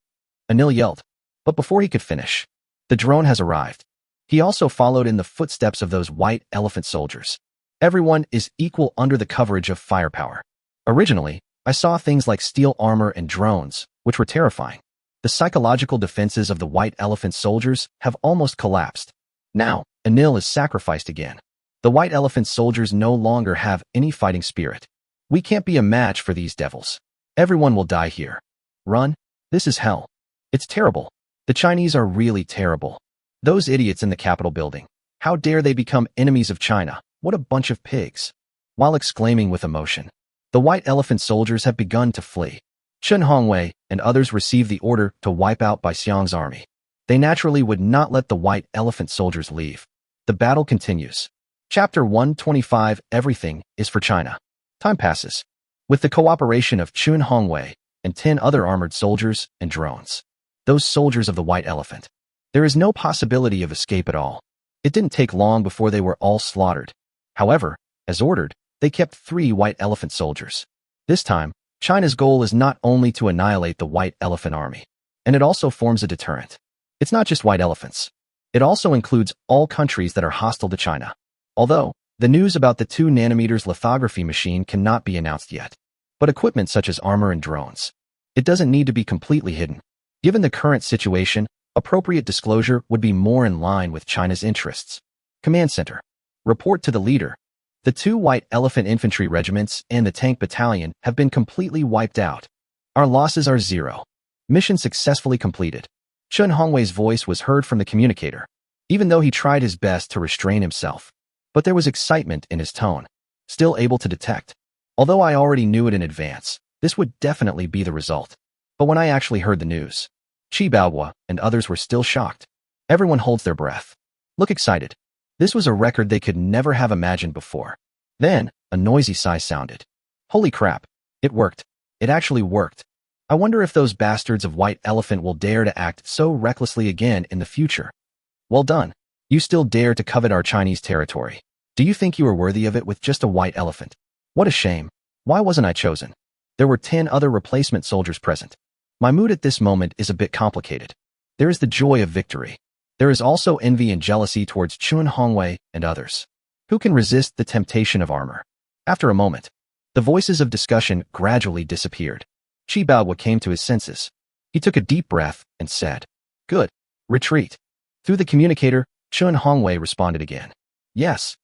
Anil yelled. But before he could finish, the drone has arrived. He also followed in the footsteps of those white elephant soldiers. Everyone is equal under the coverage of firepower. Originally, I saw things like steel armor and drones, which were terrifying. The psychological defenses of the white elephant soldiers have almost collapsed. Now, Anil is sacrificed again. The white elephant soldiers no longer have any fighting spirit. We can't be a match for these devils. Everyone will die here. Run. This is hell. It's terrible. The Chinese are really terrible. Those idiots in the Capitol building. How dare they become enemies of China? What a bunch of pigs. While exclaiming with emotion, the white elephant soldiers have begun to flee. Chen Hongwei and others received the order to wipe out Bai Xiang's army. They naturally would not let the white elephant soldiers leave. The battle continues. Chapter 125 Everything is for China. Time passes. With the cooperation of Chen Hongwei and 10 other armored soldiers and drones, those soldiers of the white elephant, there is no possibility of escape at all. It didn't take long before they were all slaughtered. However, as ordered, they kept 3 white elephant soldiers. This time, China's goal is not only to annihilate the white elephant army, and it also forms a deterrent. It's not just white elephants. It also includes all countries that are hostile to China. Although, the news about the 2 nanometers lithography machine cannot be announced yet. But equipment such as armor and drones, it doesn't need to be completely hidden. Given the current situation, appropriate disclosure would be more in line with China's interests. Command Center. Report to the leader. The 2 white elephant infantry regiments and the tank battalion have been completely wiped out. Our losses are 0. Mission successfully completed. Chen Hongwei's voice was heard from the communicator, even though he tried his best to restrain himself. But there was excitement in his tone, still able to detect. Although I already knew it in advance, this would definitely be the result. But when I actually heard the news, Qi Baohua and others were still shocked. Everyone holds their breath. Look excited. This was a record they could never have imagined before. Then, a noisy sigh sounded. Holy crap. It worked. It actually worked. I wonder if those bastards of White Elephant will dare to act so recklessly again in the future. Well done. You still dare to covet our Chinese territory. Do you think you are worthy of it with just a white elephant? What a shame. Why wasn't I chosen? There were 10 other replacement soldiers present. My mood at this moment is a bit complicated. There is the joy of victory. There is also envy and jealousy towards Chun Hongwei and others. Who can resist the temptation of armor? After a moment, the voices of discussion gradually disappeared. Qi Baowu came to his senses. He took a deep breath and said, "Good. Retreat." Through the communicator, Chun Hongwei responded again. "Yes."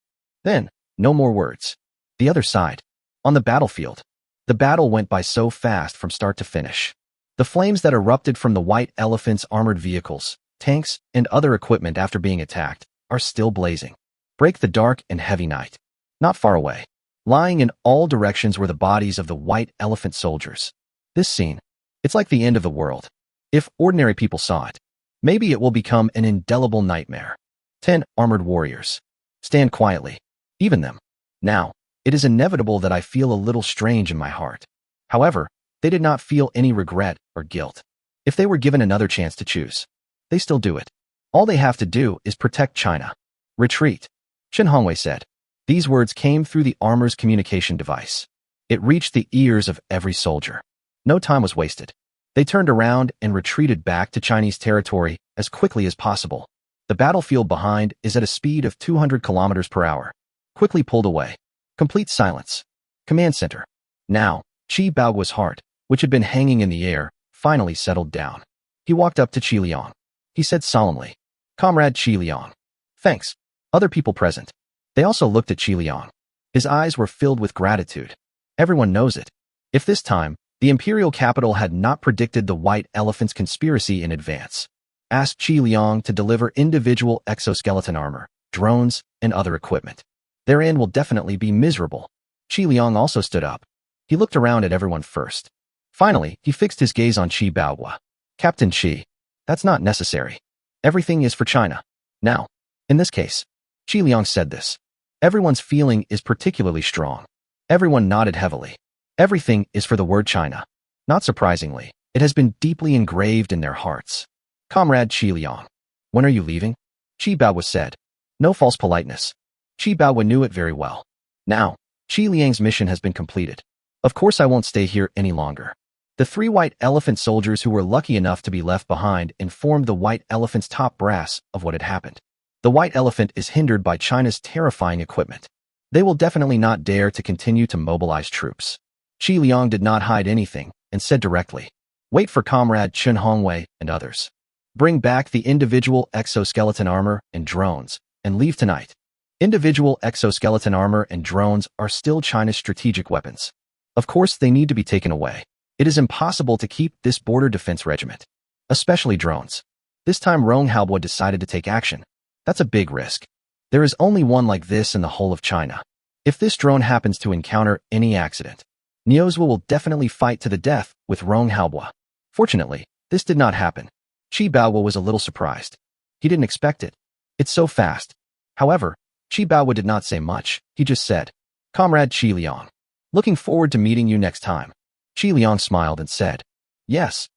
Then, no more words. The other side. On the battlefield. The battle went by so fast from start to finish. The flames that erupted from the white elephant's armored vehicles, tanks, and other equipment after being attacked are still blazing. Break the dark and heavy night. Not far away, lying in all directions were the bodies of the white elephant soldiers. This scene, it's like the end of the world. If ordinary people saw it, maybe it will become an indelible nightmare. 10 armored warriors. Stand quietly. Even them. Now, it is inevitable that I feel a little strange in my heart. However, they did not feel any regret or guilt. If they were given another chance to choose, they still do it. All they have to do is protect China. Retreat. Chun Hongwei said. These words came through the armor's communication device. It reached the ears of every soldier. No time was wasted. They turned around and retreated back to Chinese territory as quickly as possible. The battlefield behind is at a speed of 200 kilometers per hour. Quickly pulled away. Complete silence. Command center. Now, Qi Baowu's heart, which had been hanging in the air, finally settled down. He walked up to Qi Liang. He said solemnly, "Comrade Qi Liang." "Thanks." Other people present. They also looked at Qi Liang. His eyes were filled with gratitude. Everyone knows it. If this time, the imperial capital had not predicted the white elephant's conspiracy in advance, asked Qi Liang to deliver individual exoskeleton armor, drones, and other equipment, their end will definitely be miserable. Qi Liang also stood up. He looked around at everyone first. Finally, he fixed his gaze on Qi Baowu. "Captain Qi, that's not necessary. Everything is for China. Now, in this case," Qi Liang said this. Everyone's feeling is particularly strong. Everyone nodded heavily. Everything is for the word China. Not surprisingly, it has been deeply engraved in their hearts. "Comrade Qi Liang, when are you leaving?" Qi Baowu said. No false politeness. Qi Baowu knew it very well. Now, Qi Liang's mission has been completed. Of course I won't stay here any longer. The 3 white elephant soldiers who were lucky enough to be left behind informed the white elephant's top brass of what had happened. The white elephant is hindered by China's terrifying equipment. They will definitely not dare to continue to mobilize troops. Qi Liang did not hide anything and said directly, "Wait for Comrade Chun Hongwei and others. Bring back the individual exoskeleton armor and drones, and leave tonight." Individual exoskeleton armor and drones are still China's strategic weapons. Of course, they need to be taken away. It is impossible to keep this border defense regiment, especially drones. This time Rong Haobo decided to take action. That's a big risk. There is only one like this in the whole of China. If this drone happens to encounter any accident, Niuzhou will definitely fight to the death with Rong Haobo. Fortunately, this did not happen. Qi Baowu was a little surprised. He didn't expect it. It's so fast. However, Qi Baowu did not say much. He just said, "Comrade Qi Liang, looking forward to meeting you next time." Qi Liang smiled and said, "Yes.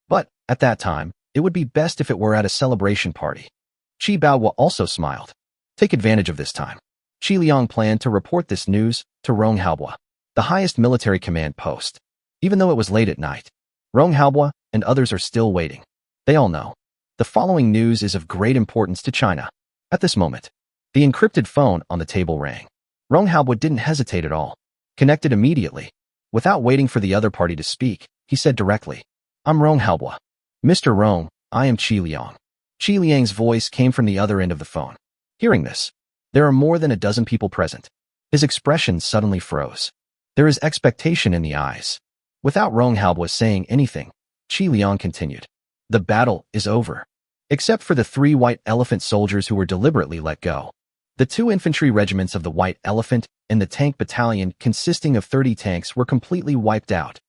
But, at that time, it would be best if it were at a celebration party." Qi Baowu also smiled. Take advantage of this time. Qi Liang planned to report this news to Rong Haobo, the highest military command post. Even though it was late at night, Rong Haobo and others are still waiting. They all know. The following news is of great importance to China. At this moment, the encrypted phone on the table rang. Rong Haobo didn't hesitate at all. Connected immediately. Without waiting for the other party to speak, he said directly, "I'm Rong Haobo. Mr. Rong, I am Qi Liang." Qi Liang's voice came from the other end of the phone. Hearing this, there are more than a dozen people present. His expression suddenly froze. There is expectation in the eyes. Without Rong Haobo saying anything, Qi Liang continued. "The battle is over. Except for the 3 white elephant soldiers who were deliberately let go. The 2 infantry regiments of the White Elephant and the tank battalion consisting of 30 tanks were completely wiped out.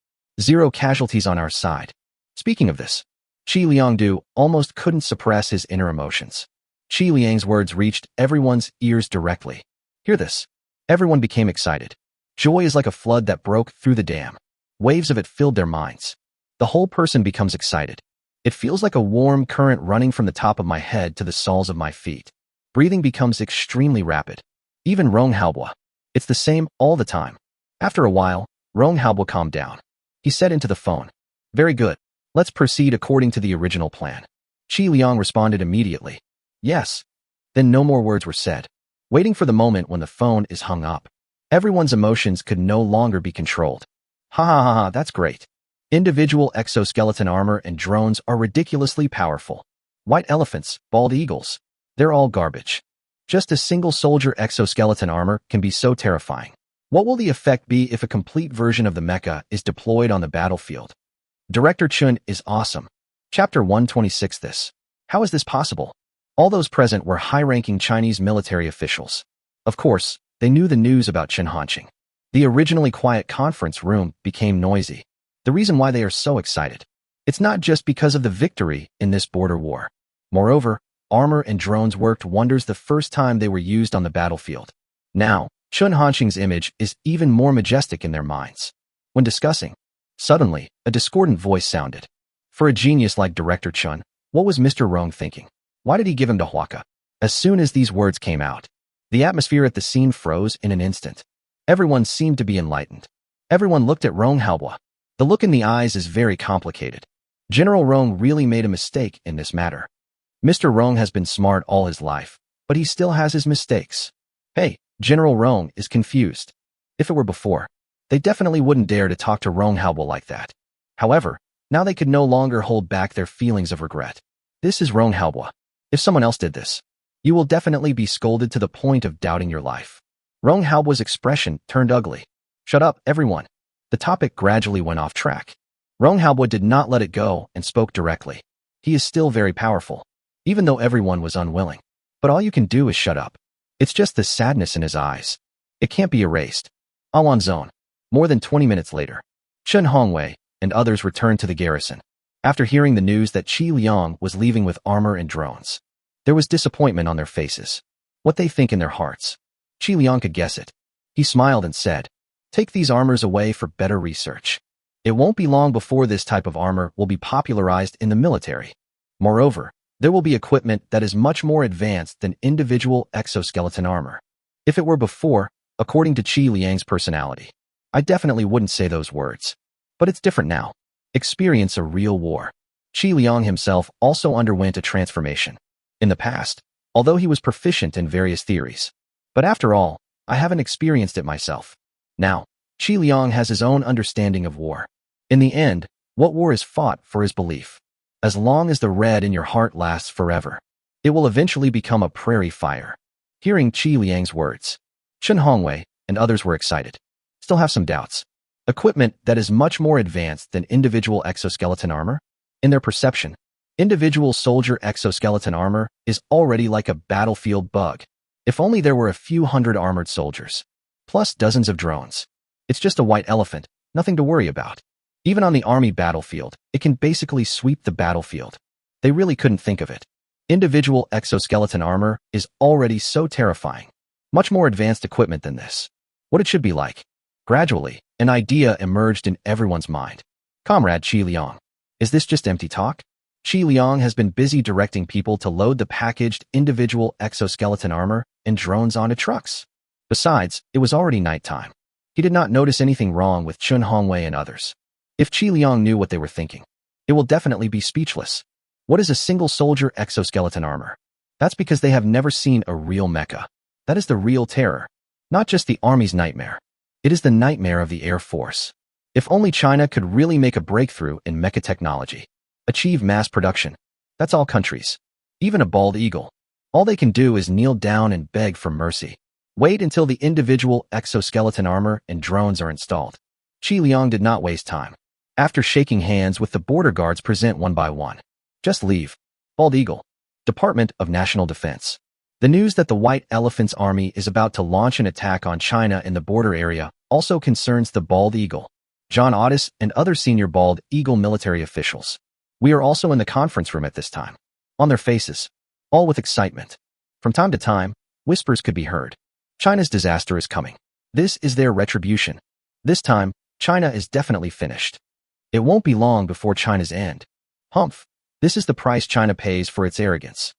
0 casualties on our side." Speaking of this, Qi Liangdu almost couldn't suppress his inner emotions. Qi Liang's words reached everyone's ears directly. Hear this. Everyone became excited. Joy is like a flood that broke through the dam. Waves of it filled their minds. The whole person becomes excited. It feels like a warm current running from the top of my head to the soles of my feet. Breathing becomes extremely rapid. Even Rong Haobo. It's the same all the time. After a while, Rong Haobo calmed down. He said into the phone, "Very good. Let's proceed according to the original plan." Qi Liang responded immediately, "Yes." Then no more words were said, waiting for the moment when the phone is hung up. Everyone's emotions could no longer be controlled. Ha ha ha ha, that's great. Individual exoskeleton armor and drones are ridiculously powerful. White elephants, bald eagles, they're all garbage. Just a single soldier exoskeleton armor can be so terrifying. What will the effect be if a complete version of the mecha is deployed on the battlefield? Director Chun is awesome. Chapter 126. How is this possible? All those present were high-ranking Chinese military officials. Of course, they knew the news about Chen Hanqing. The originally quiet conference room became noisy. The reason why they are so excited. It's not just because of the victory in this border war. Moreover, armor and drones worked wonders the first time they were used on the battlefield. Now, Chen Hanqing's image is even more majestic in their minds. When discussing, suddenly, a discordant voice sounded. For a genius like Director Chun, what was Mr. Rong thinking? Why did he give him to Huaka? As soon as these words came out, the atmosphere at the scene froze in an instant. Everyone seemed to be enlightened. Everyone looked at Rong Haobo. The look in the eyes is very complicated. General Rong really made a mistake in this matter. Mr. Rong has been smart all his life, but he still has his mistakes. Hey, General Rong is confused. If it were before, they definitely wouldn't dare to talk to Rong Haobo like that. However, now they could no longer hold back their feelings of regret. This is Rong Haobo. If someone else did this, you will definitely be scolded to the point of doubting your life. Rong Haobo's expression turned ugly. Shut up, everyone. The topic gradually went off track. Rong Haobo did not let it go and spoke directly. He is still very powerful, even though everyone was unwilling. But all you can do is shut up. It's just the sadness in his eyes. It can't be erased. Awan Zone. More than 20 minutes later, Chen Hongwei and others returned to the garrison. After hearing the news that Qi Liang was leaving with armor and drones, there was disappointment on their faces. What they think in their hearts. Qi Liang could guess it. He smiled and said, "Take these armors away for better research. It won't be long before this type of armor will be popularized in the military. Moreover, there will be equipment that is much more advanced than individual exoskeleton armor. If it were before, according to Qi Liang's personality, I definitely wouldn't say those words. But it's different now. Experience a real war." Qi Liang himself also underwent a transformation. In the past, although he was proficient in various theories, but after all, I haven't experienced it myself. Now, Qi Liang has his own understanding of war. In the end, what war is fought for is belief. As long as the red in your heart lasts forever, it will eventually become a prairie fire. Hearing Qi Liang's words, Chen Hongwei and others were excited. Still have some doubts. Equipment that is much more advanced than individual exoskeleton armor? In their perception, individual soldier exoskeleton armor is already like a battlefield bug. If only there were a few hundred armored soldiers, plus dozens of drones. It's just a white elephant, nothing to worry about. Even on the army battlefield, it can basically sweep the battlefield. They really couldn't think of it. Individual exoskeleton armor is already so terrifying. Much more advanced equipment than this. What it should be like. Gradually, an idea emerged in everyone's mind. Comrade Qi Liang, is this just empty talk? Qi Liang has been busy directing people to load the packaged individual exoskeleton armor and drones onto trucks. Besides, it was already nighttime. He did not notice anything wrong with Chen Hongwei and others. If Qi Liang knew what they were thinking, it will definitely be speechless. What is a single soldier exoskeleton armor? That's because they have never seen a real mecha. That is the real terror. Not just the army's nightmare. It is the nightmare of the Air Force. If only China could really make a breakthrough in mecha technology. Achieve mass production. That's all countries. Even a bald eagle. All they can do is kneel down and beg for mercy. Wait until the individual exoskeleton armor and drones are installed. Qi Liang did not waste time. After shaking hands with the border guards present one by one. Just leave. Bald Eagle. Department of National Defense. The news that the White Elephant's army is about to launch an attack on China in the border area also concerns the Bald Eagle, John Otis, and other senior Bald Eagle military officials. We are also in the conference room at this time. On their faces, all with excitement. From time to time, whispers could be heard. China's disaster is coming. This is their retribution. This time, China is definitely finished. It won't be long before China's end. Humph. This is the price China pays for its arrogance.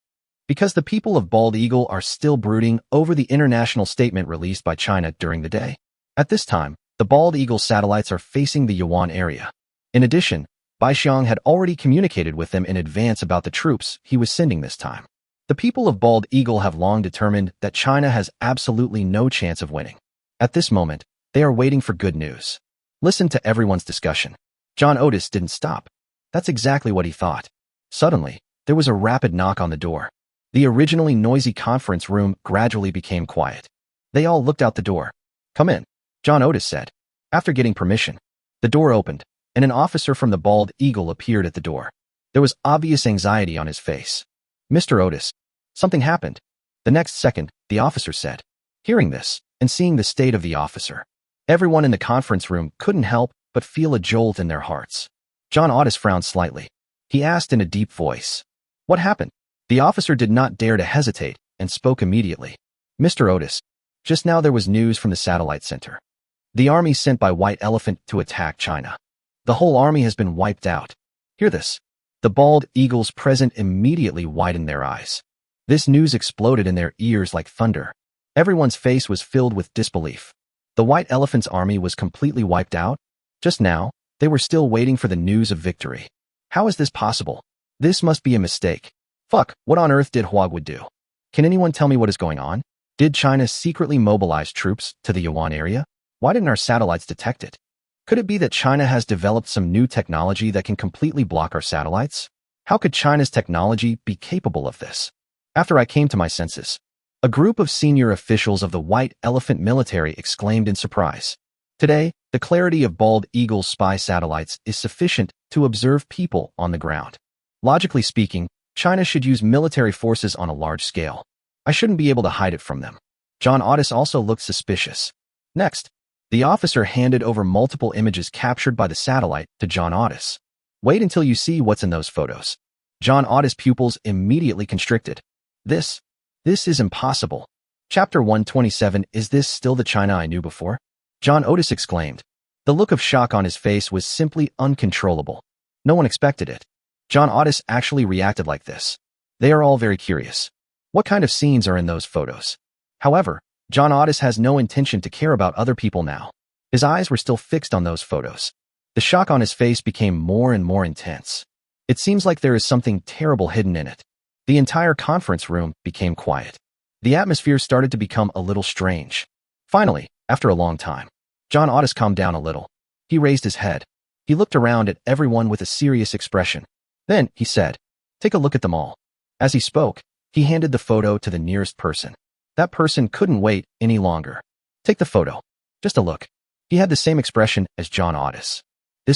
Because the people of Bald Eagle are still brooding over the international statement released by China during the day. At this time, the Bald Eagle satellites are facing the Yuan area. In addition, Bai Xiong had already communicated with them in advance about the troops he was sending this time. The people of Bald Eagle have long determined that China has absolutely no chance of winning. At this moment, they are waiting for good news. Listen to everyone's discussion. John Otis didn't stop. That's exactly what he thought. Suddenly, there was a rapid knock on the door. The originally noisy conference room gradually became quiet. They all looked out the door. "Come in," John Otis said. After getting permission, the door opened, and an officer from the Bald Eagle appeared at the door. There was obvious anxiety on his face. "Mr. Otis, something happened." The next second, the officer said. Hearing this, and seeing the state of the officer, everyone in the conference room couldn't help but feel a jolt in their hearts. John Otis frowned slightly. He asked in a deep voice, "What happened?" The officer did not dare to hesitate and spoke immediately. "Mr. Otis, just now there was news from the satellite center. The army sent by White Elephant to attack China. The whole army has been wiped out. Hear this." The Bald Eagles present immediately widened their eyes. This news exploded in their ears like thunder. Everyone's face was filled with disbelief. The White Elephant's army was completely wiped out? Just now, they were still waiting for the news of victory. How is this possible? This must be a mistake. Fuck, what on earth did Huagwood do? Can anyone tell me what is going on? Did China secretly mobilize troops to the Yuan area? Why didn't our satellites detect it? Could it be that China has developed some new technology that can completely block our satellites? How could China's technology be capable of this? After I came to my senses, a group of senior officials of the White Elephant military exclaimed in surprise. Today, the clarity of Bald Eagle's spy satellites is sufficient to observe people on the ground. Logically speaking, China should use military forces on a large scale. I shouldn't be able to hide it from them. John Otis also looked suspicious. Next, the officer handed over multiple images captured by the satellite to John Otis. "Wait until you see what's in those photos." John Otis' pupils immediately constricted. This is impossible. Chapter 127. Is this still the China I knew before? John Otis exclaimed. The look of shock on his face was simply uncontrollable. No one expected it. John Otis actually reacted like this. They are all very curious. What kind of scenes are in those photos? However, John Otis has no intention to care about other people now. His eyes were still fixed on those photos. The shock on his face became more and more intense. It seems like there is something terrible hidden in it. The entire conference room became quiet. The atmosphere started to become a little strange. Finally, after a long time, John Otis calmed down a little. He raised his head. He looked around at everyone with a serious expression. Then, he said, "Take a look at them all." As he spoke, he handed the photo to the nearest person. That person couldn't wait any longer. "Take the photo. Just a look." He had the same expression as John Otis.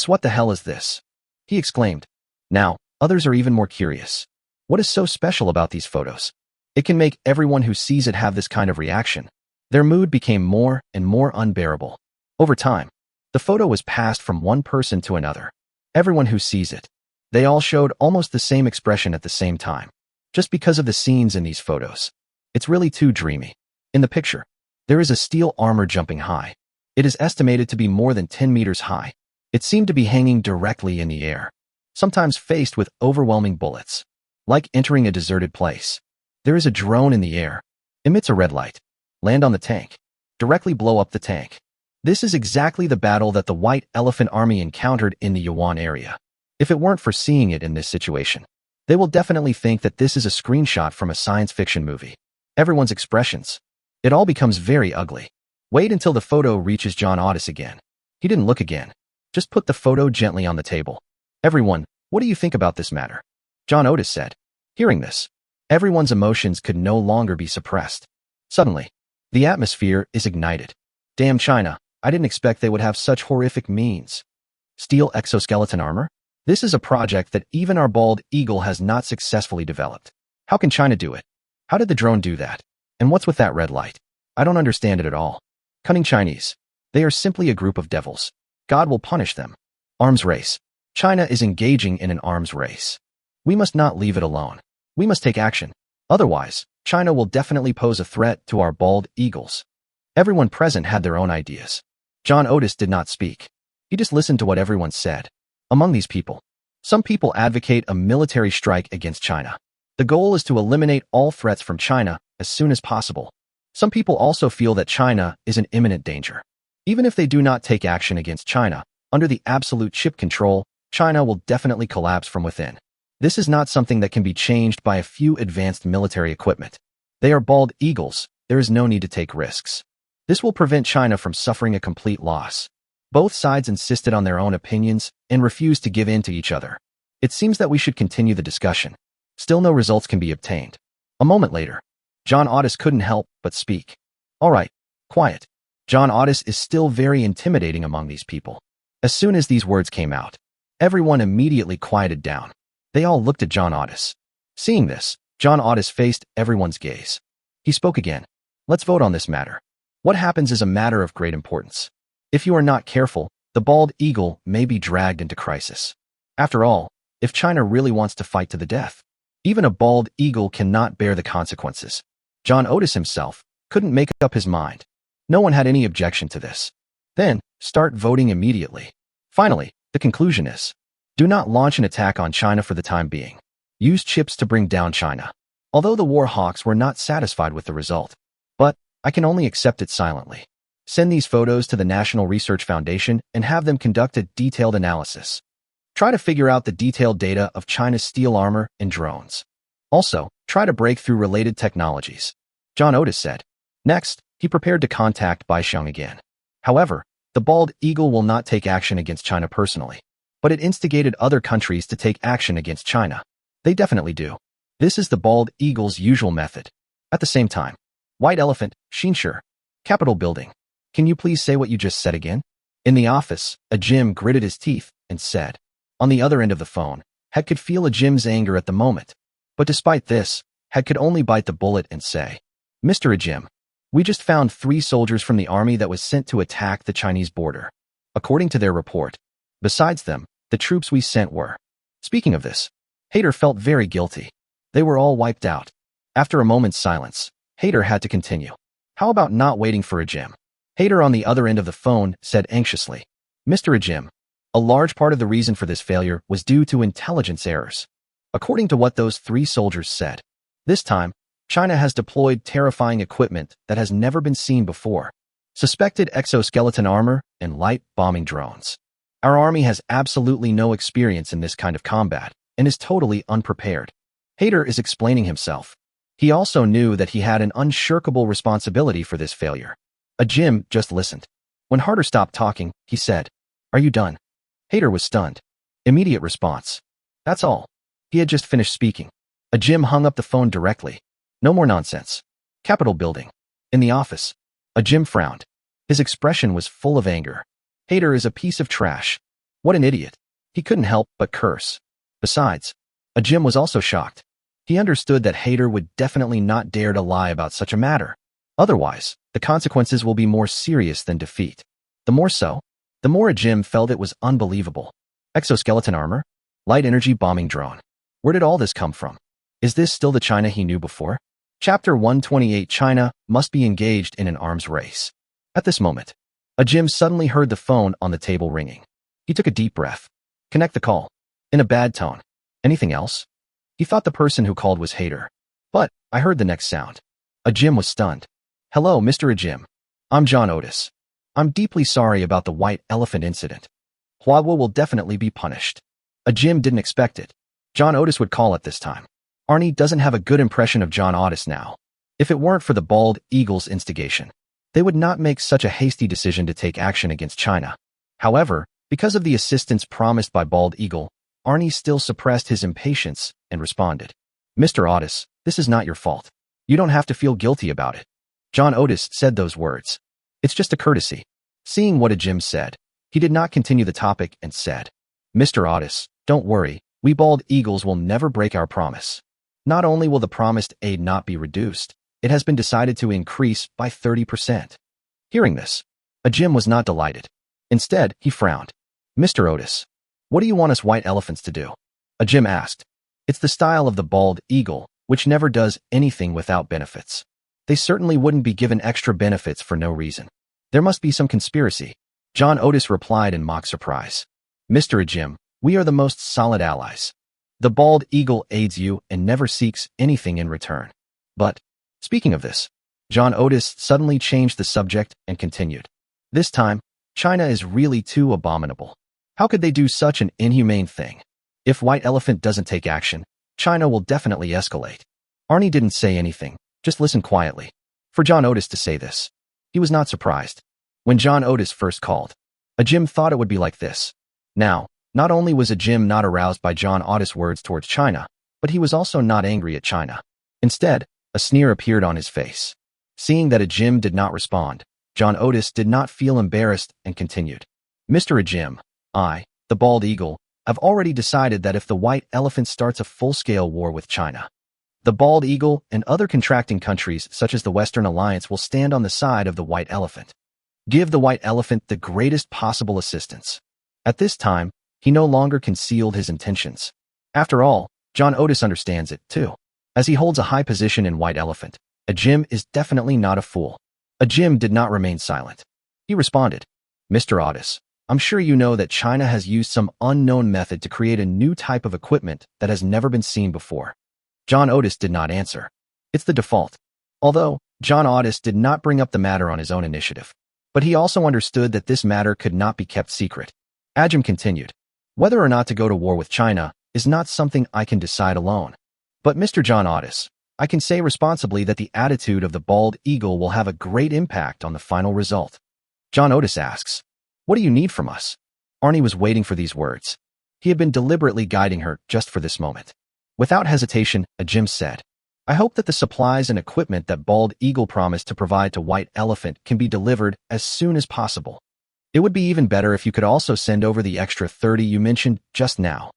What the hell is this?" he exclaimed. Now, others are even more curious. What is so special about these photos? It can make everyone who sees it have this kind of reaction. Their mood became more and more unbearable. Over time, the photo was passed from one person to another. Everyone who sees it, they all showed almost the same expression at the same time. Just because of the scenes in these photos. It's really too dreamy. In the picture, there is a steel armor jumping high. It is estimated to be more than 10 meters high. It seemed to be hanging directly in the air, sometimes faced with overwhelming bullets. Like entering a deserted place. There is a drone in the air, emits a red light, land on the tank, directly blow up the tank. This is exactly the battle that the White Elephant Army encountered in the Yuan area. If it weren't for seeing it in this situation, they will definitely think that this is a screenshot from a science fiction movie. Everyone's expressions. It all becomes very ugly. Wait until the photo reaches John Otis again. He didn't look again. Just put the photo gently on the table. "Everyone, what do you think about this matter?" John Otis said. Hearing this, everyone's emotions could no longer be suppressed. Suddenly, the atmosphere is ignited. Damn China, I didn't expect they would have such horrific means. Steel exoskeleton armor? This is a project that even our Bald Eagle has not successfully developed. How can China do it? How did the drone do that? And what's with that red light? I don't understand it at all. Cunning Chinese. They are simply a group of devils. God will punish them. Arms race. China is engaging in an arms race. We must not leave it alone. We must take action. Otherwise, China will definitely pose a threat to our Bald Eagles. Everyone present had their own ideas. John Otis did not speak. He just listened to what everyone said. Among these people, some people advocate a military strike against China. The goal is to eliminate all threats from China as soon as possible. Some people also feel that China is an imminent danger. Even if they do not take action against China, under the absolute chip control, China will definitely collapse from within. This is not something that can be changed by a few advanced military equipment. They are bald eagles. There is no need to take risks. This will prevent China from suffering a complete loss. Both sides insisted on their own opinions and refused to give in to each other. It seems that we should continue the discussion. Still no results can be obtained. A moment later, John Otis couldn't help but speak. All right, quiet. John Otis is still very intimidating among these people. As soon as these words came out, everyone immediately quieted down. They all looked at John Otis. Seeing this, John Otis faced everyone's gaze. He spoke again. Let's vote on this matter. What happens is a matter of great importance. If you are not careful, the bald eagle may be dragged into crisis. After all, if China really wants to fight to the death, even a bald eagle cannot bear the consequences. John Otis himself couldn't make up his mind. No one had any objection to this. Then, start voting immediately. Finally, the conclusion is, do not launch an attack on China for the time being. Use chips to bring down China. Although the war hawks were not satisfied with the result, but I can only accept it silently. Send these photos to the National Research Foundation and have them conduct a detailed analysis. Try to figure out the detailed data of China's steel armor and drones. Also, try to break through related technologies. John Otis said. Next, he prepared to contact Bai Xiong again. However, the bald eagle will not take action against China personally, but it instigated other countries to take action against China. They definitely do. This is the bald eagle's usual method. At the same time, White Elephant, Xinsher, Capitol Building. Can you please say what you just said again? In the office, a Jim gritted his teeth and said. On the other end of the phone, Heck could feel a Jim's anger at the moment. But despite this, Heck could only bite the bullet and say, Mr. Jim, we just found 3 soldiers from the army that was sent to attack the Chinese border. According to their report, besides them, the troops we sent were. Speaking of this, Hader felt very guilty. They were all wiped out. After a moment's silence, Hader had to continue. How about not waiting for a Jim? Hader on the other end of the phone said anxiously, Mr. Jim, a large part of the reason for this failure was due to intelligence errors. According to what those 3 soldiers said, this time, China has deployed terrifying equipment that has never been seen before. Suspected exoskeleton armor and light bombing drones. Our army has absolutely no experience in this kind of combat and is totally unprepared. Hader is explaining himself. He also knew that he had an unshirkable responsibility for this failure. A Jim just listened. When Harder stopped talking, he said, Are you done? Hader was stunned. Immediate response. That's all. He had just finished speaking. A Jim hung up the phone directly. No more nonsense. Capitol Building. In the office. A Jim frowned. His expression was full of anger. Hader is a piece of trash. What an idiot. He couldn't help but curse. Besides, a Jim was also shocked. He understood that Hader would definitely not dare to lie about such a matter. Otherwise, the consequences will be more serious than defeat. The more so, the more a Jim felt it was unbelievable. Exoskeleton armor? Light energy bombing drone. Where did all this come from? Is this still the China he knew before? Chapter 128. China must be engaged in an arms race. At this moment, a Jim suddenly heard the phone on the table ringing. He took a deep breath. Connect the call. In a bad tone. Anything else? He thought the person who called was Hader. But I heard the next sound. A Jim was stunned. Hello, Mr. Jim. I'm John Otis. I'm deeply sorry about the White Elephant incident. Huawei will definitely be punished. A Jim didn't expect it. John Otis would call at this time. Arnie doesn't have a good impression of John Otis now. If it weren't for the bald eagle's instigation, they would not make such a hasty decision to take action against China. However, because of the assistance promised by Bald Eagle, Arnie still suppressed his impatience and responded. Mr. Otis, this is not your fault. You don't have to feel guilty about it. John Otis said those words. It's just a courtesy. Seeing what a Jim said, he did not continue the topic and said, Mr. Otis, don't worry, we Bald Eagles will never break our promise. Not only will the promised aid not be reduced, it has been decided to increase by 30%. Hearing this, a Jim was not delighted. Instead, he frowned. Mr. Otis, what do you want us white elephants to do? A Jim asked. It's the style of the Bald Eagle, which never does anything without benefits. They certainly wouldn't be given extra benefits for no reason. There must be some conspiracy. John Otis replied in mock surprise. Mr. Jim, we are the most solid allies. The bald eagle aids you and never seeks anything in return. But, speaking of this, John Otis suddenly changed the subject and continued. This time, China is really too abominable. How could they do such an inhumane thing? If White Elephant doesn't take action, China will definitely escalate. Arnie didn't say anything, just listened quietly. For John Otis to say this, he was not surprised. When John Otis first called, Ajim thought it would be like this. Now, not only was Ajim not aroused by John Otis' words towards China, but he was also not angry at China. Instead, a sneer appeared on his face. Seeing that Ajim did not respond, John Otis did not feel embarrassed and continued. Mr. Ajim, I, the bald eagle, have already decided that if the White Elephant starts a full-scale war with China, the bald eagle and other contracting countries such as the Western Alliance will stand on the side of the White Elephant. Give the White Elephant the greatest possible assistance. At this time, he no longer concealed his intentions. After all, John Otis understands it, too. As he holds a high position in White Elephant, Ajim is definitely not a fool. Ajim did not remain silent. He responded, Mr. Otis, I'm sure you know that China has used some unknown method to create a new type of equipment that has never been seen before. John Otis did not answer. It's the default. Although, John Otis did not bring up the matter on his own initiative. But he also understood that this matter could not be kept secret. Ajim continued, whether or not to go to war with China is not something I can decide alone. But Mr. John Otis, I can say responsibly that the attitude of the bald eagle will have a great impact on the final result. John Otis asks, what do you need from us? Arnie was waiting for these words. He had been deliberately guiding her just for this moment. Without hesitation, Ajim said, I hope that the supplies and equipment that Bald Eagle promised to provide to White Elephant can be delivered as soon as possible. It would be even better if you could also send over the extra 30 you mentioned just now.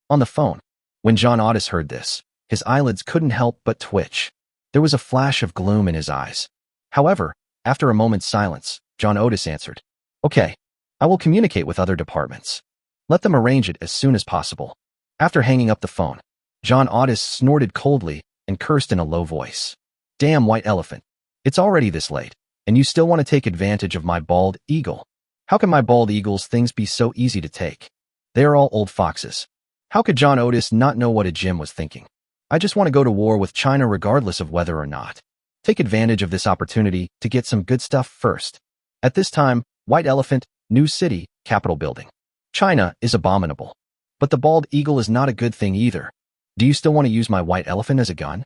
On the phone, when John Otis heard this, his eyelids couldn't help but twitch. There was a flash of gloom in his eyes. However, after a moment's silence, John Otis answered, okay, I will communicate with other departments. Let them arrange it as soon as possible. After hanging up the phone, John Otis snorted coldly and cursed in a low voice. Damn White Elephant. It's already this late, and you still want to take advantage of my bald eagle. How can my bald eagle's things be so easy to take? They are all old foxes. How could John Otis not know what Ajim was thinking? I just want to go to war with China regardless of whether or not. Take advantage of this opportunity to get some good stuff first. At this time, White Elephant, New City, Capitol Building. China is abominable. But the bald eagle is not a good thing either. Do you still want to use my White Elephant as a gun?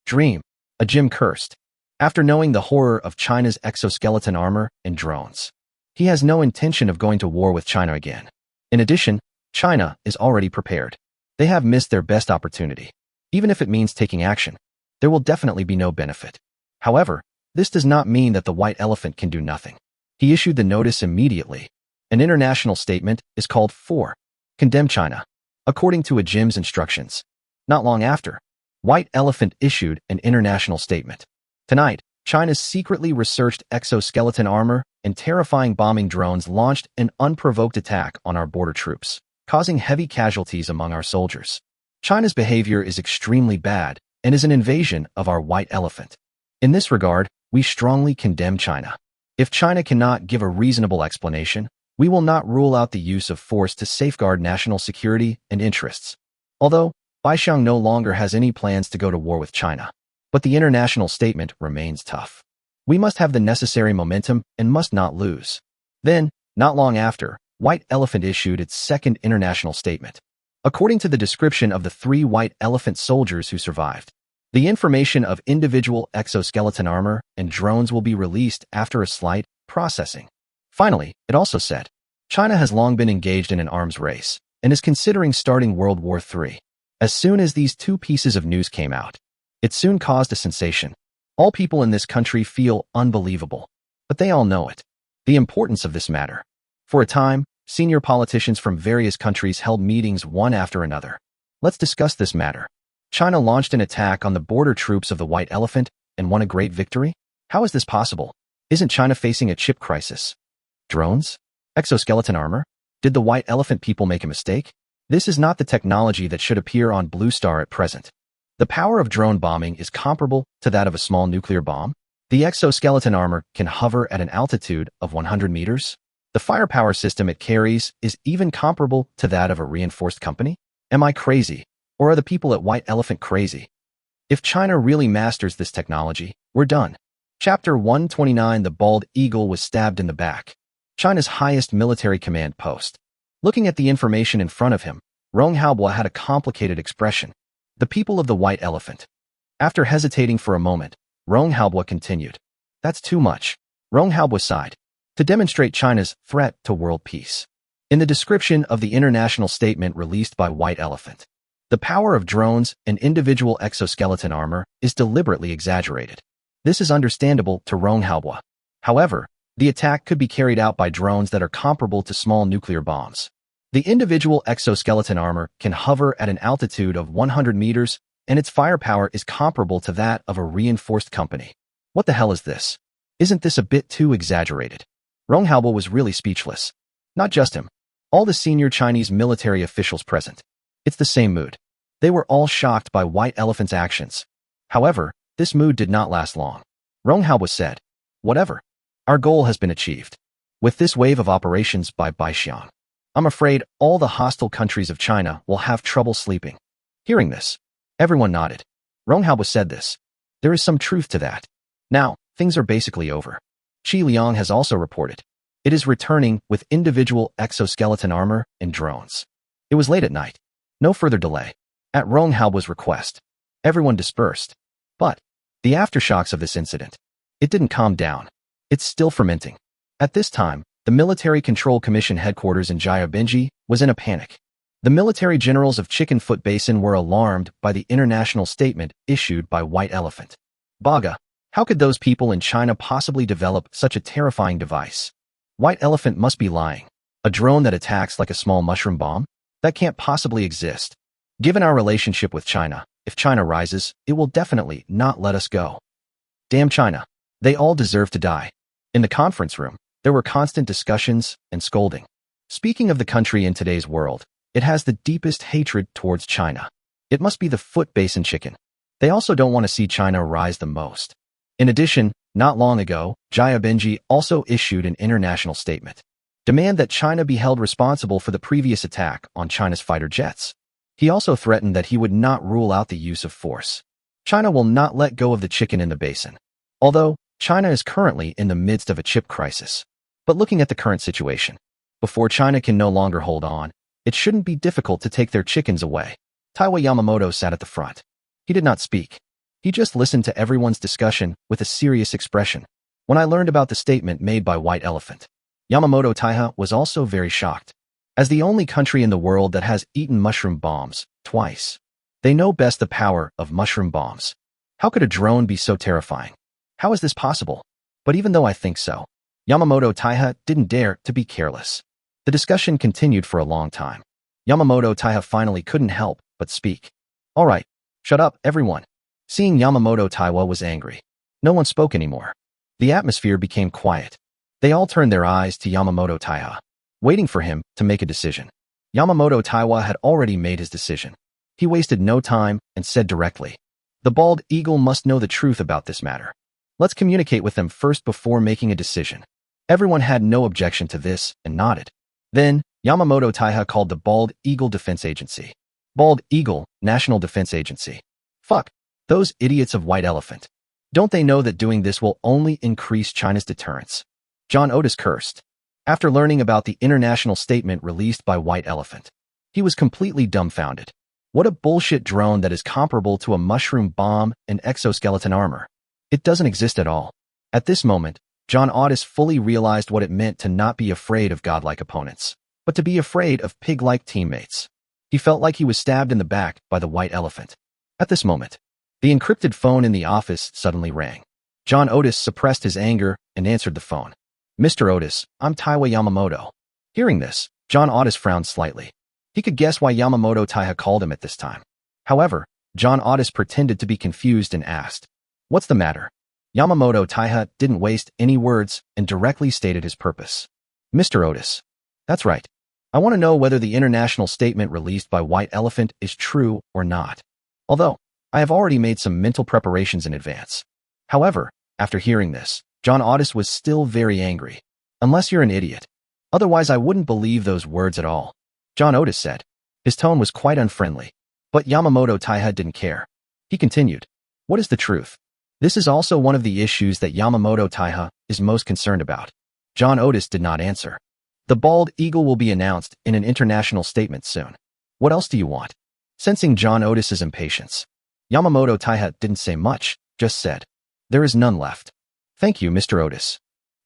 Dream. Ajim cursed. After knowing the horror of China's exoskeleton armor and drones, he has no intention of going to war with China again. In addition, China is already prepared. They have missed their best opportunity. Even if it means taking action, there will definitely be no benefit. However, this does not mean that the White Elephant can do nothing. He issued the notice immediately. An international statement is called for condemn China, according to Ajim's instructions. Not long after, White Elephant issued an international statement. Tonight, China's secretly researched exoskeleton armor and terrifying bombing drones launched an unprovoked attack on our border troops, causing heavy casualties among our soldiers. China's behavior is extremely bad and is an invasion of our White Elephant. In this regard, we strongly condemn China. If China cannot give a reasonable explanation, we will not rule out the use of force to safeguard national security and interests. Although, Baishang no longer has any plans to go to war with China. But the international statement remains tough. We must have the necessary momentum and must not lose. Then, not long after, White Elephant issued its second international statement. According to the description of the 3 White Elephant soldiers who survived, the information of individual exoskeleton armor and drones will be released after a slight processing. Finally, it also said, China has long been engaged in an arms race and is considering starting World War III. As soon as these 2 pieces of news came out, it soon caused a sensation. All people in this country feel unbelievable, but they all know it. The importance of this matter. For a time, senior politicians from various countries held meetings one after another. Let's discuss this matter. China launched an attack on the border troops of the White Elephant and won a great victory? How is this possible? Isn't China facing a chip crisis? Drones? Exoskeleton armor? Did the White Elephant people make a mistake? This is not the technology that should appear on Blue Star at present. The power of drone bombing is comparable to that of a small nuclear bomb. The exoskeleton armor can hover at an altitude of 100 meters. The firepower system it carries is even comparable to that of a reinforced company. Am I crazy? Or are the people at White Elephant crazy? If China really masters this technology, we're done. Chapter 129. The bald eagle was stabbed in the back. China's highest military command post. Looking at the information in front of him, Rong Haobo had a complicated expression. The people of the White Elephant. After hesitating for a moment, Rong Haobo continued. That's too much. Rong Haobo sighed. To demonstrate China's threat to world peace. In the description of the international statement released by White Elephant, the power of drones and individual exoskeleton armor is deliberately exaggerated. This is understandable to Rong Haobo. However, the attack could be carried out by drones that are comparable to small nuclear bombs. The individual exoskeleton armor can hover at an altitude of 100 meters, and its firepower is comparable to that of a reinforced company. What the hell is this? Isn't this a bit too exaggerated? Rong Haobo was really speechless. Not just him. All the senior Chinese military officials present. It's the same mood. They were all shocked by White Elephant's actions. However, this mood did not last long. Rong Haobo said, "Whatever. Our goal has been achieved. With this wave of operations by Baixiang, I'm afraid all the hostile countries of China will have trouble sleeping." Hearing this, everyone nodded. Rong Haobo said this. There is some truth to that. Now, things are basically over. Qi Liang has also reported. It is returning with individual exoskeleton armor and drones. It was late at night. No further delay. At Rong Haobo's request, everyone dispersed. But the aftershocks of this incident, it didn't calm down. It's still fermenting. At this time, the Military Control Commission headquarters in Jiabingji was in a panic. The military generals of Chicken Foot Basin were alarmed by the international statement issued by White Elephant. Baga, how could those people in China possibly develop such a terrifying device? White Elephant must be lying. A drone that attacks like a small mushroom bomb? That can't possibly exist. Given our relationship with China, if China rises, it will definitely not let us go. Damn China. They all deserve to die. In the conference room, there were constant discussions and scolding. Speaking of the country in today's world, it has the deepest hatred towards China. It must be the Foot Basin chicken. They also don't want to see China rise the most. In addition, not long ago, Jiabingji also issued an international statement. Demand that China be held responsible for the previous attack on China's fighter jets. He also threatened that he would not rule out the use of force. China will not let go of the chicken in the basin. Although, China is currently in the midst of a chip crisis. But looking at the current situation, before China can no longer hold on, it shouldn't be difficult to take their chickens away. Taiwa Yamamoto sat at the front. He did not speak. He just listened to everyone's discussion with a serious expression. When I learned about the statement made by White Elephant, Yamamoto Taiha was also very shocked. As the only country in the world that has eaten mushroom bombs twice, they know best the power of mushroom bombs. How could a drone be so terrifying? How is this possible? But even though I think so, Yamamoto Taiha didn't dare to be careless. The discussion continued for a long time. Yamamoto Taiha finally couldn't help but speak. All right, shut up, everyone. Seeing Yamamoto Taiwa was angry. No one spoke anymore. The atmosphere became quiet. They all turned their eyes to Yamamoto Taiha, waiting for him to make a decision. Yamamoto Taiwa had already made his decision. He wasted no time and said directly, "The bald eagle must know the truth about this matter. Let's communicate with them first before making a decision." Everyone had no objection to this and nodded. Then, Yamamoto Taiha called the Bald Eagle Defense Agency. Bald Eagle, National Defense Agency. Fuck, those idiots of White Elephant. Don't they know that doing this will only increase China's deterrence? John Otis cursed. After learning about the international statement released by White Elephant, he was completely dumbfounded. What a bullshit drone that is comparable to a mushroom bomb and exoskeleton armor. It doesn't exist at all. At this moment, John Otis fully realized what it meant to not be afraid of godlike opponents, but to be afraid of pig-like teammates. He felt like he was stabbed in the back by the White Elephant. At this moment, the encrypted phone in the office suddenly rang. John Otis suppressed his anger and answered the phone. "Mr. Otis, I'm Taiwa Yamamoto." Hearing this, John Otis frowned slightly. He could guess why Yamamoto Taiha called him at this time. However, John Otis pretended to be confused and asked, "What's the matter?" Yamamoto Taiha didn't waste any words and directly stated his purpose. "Mr. Otis." "That's right. I want to know whether the international statement released by White Elephant is true or not. Although, I have already made some mental preparations in advance." However, after hearing this, John Otis was still very angry. "Unless you're an idiot. Otherwise I wouldn't believe those words at all," John Otis said. His tone was quite unfriendly. But Yamamoto Taiha didn't care. He continued, "What is the truth?" This is also one of the issues that Yamamoto Taiha is most concerned about. John Otis did not answer. The bald eagle will be announced in an international statement soon. What else do you want? Sensing John Otis's impatience, Yamamoto Taiha didn't say much, just said, "There is none left." "Thank you, Mr. Otis."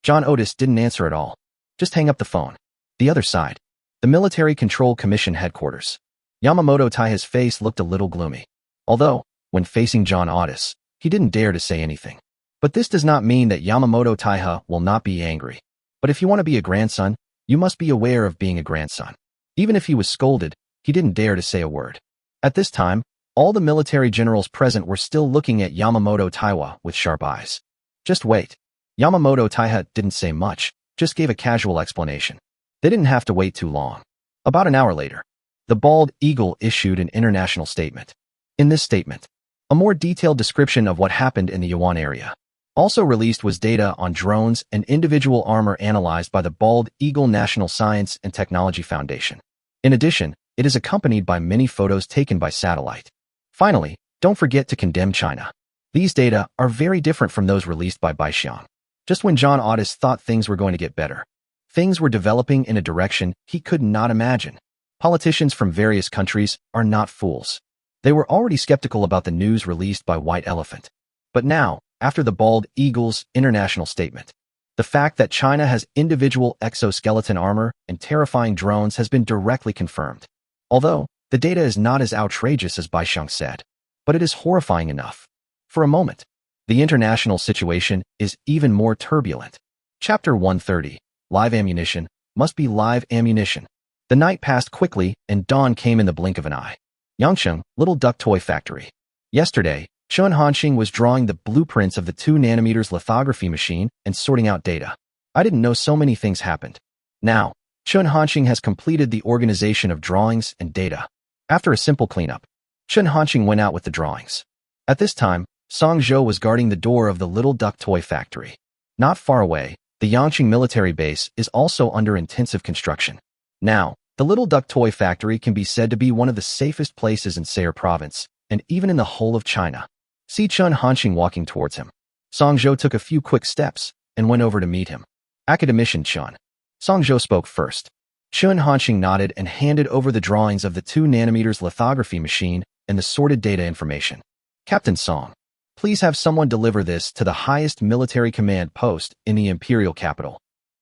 John Otis didn't answer at all. Just hang up the phone. The other side. The Military Control Commission headquarters. Yamamoto Taiha's face looked a little gloomy. Although, when facing John Otis, he didn't dare to say anything. But this does not mean that Yamamoto Taiha will not be angry. But if you want to be a grandson, you must be aware of being a grandson. Even if he was scolded, he didn't dare to say a word. At this time, all the military generals present were still looking at Yamamoto Taiha with sharp eyes. "Just wait." Yamamoto Taiha didn't say much, just gave a casual explanation. They didn't have to wait too long. About an hour later, the bald eagle issued an international statement. In this statement, a more detailed description of what happened in the Yuan area. Also released was data on drones and individual armor analyzed by the Bald Eagle National Science and Technology Foundation. In addition, it is accompanied by many photos taken by satellite. Finally, don't forget to condemn China. These data are very different from those released by Baixiang. Just when John Otis thought things were going to get better, things were developing in a direction he could not imagine. Politicians from various countries are not fools. They were already skeptical about the news released by White Elephant. But now, after the Bald Eagle's international statement, the fact that China has individual exoskeleton armor and terrifying drones has been directly confirmed. Although, the data is not as outrageous as Baixiang said, but it is horrifying enough. For a moment, the international situation is even more turbulent. Chapter 130, Live Ammunition, must be live ammunition. The night passed quickly and dawn came in the blink of an eye. Yangcheng, Little Duck Toy Factory. Yesterday, Chun Hanxing was drawing the blueprints of the 2nm lithography machine and sorting out data. I didn't know so many things happened. Now, Chun Hanxing has completed the organization of drawings and data. After a simple cleanup, Chun Hanxing went out with the drawings. At this time, Song Zhou was guarding the door of the Little Duck Toy Factory. Not far away, the Yangcheng military base is also under intensive construction. Now, the Little Duck Toy Factory can be said to be one of the safest places in Sayre Province, and even in the whole of China. See Chun Hanxing walking towards him. Song Zhou took a few quick steps and went over to meet him. "Academician Chun." Song Zhou spoke first. Chun Hanxing nodded and handed over the drawings of the 2nm lithography machine and the sorted data information. "Captain Song, please have someone deliver this to the highest military command post in the imperial capital."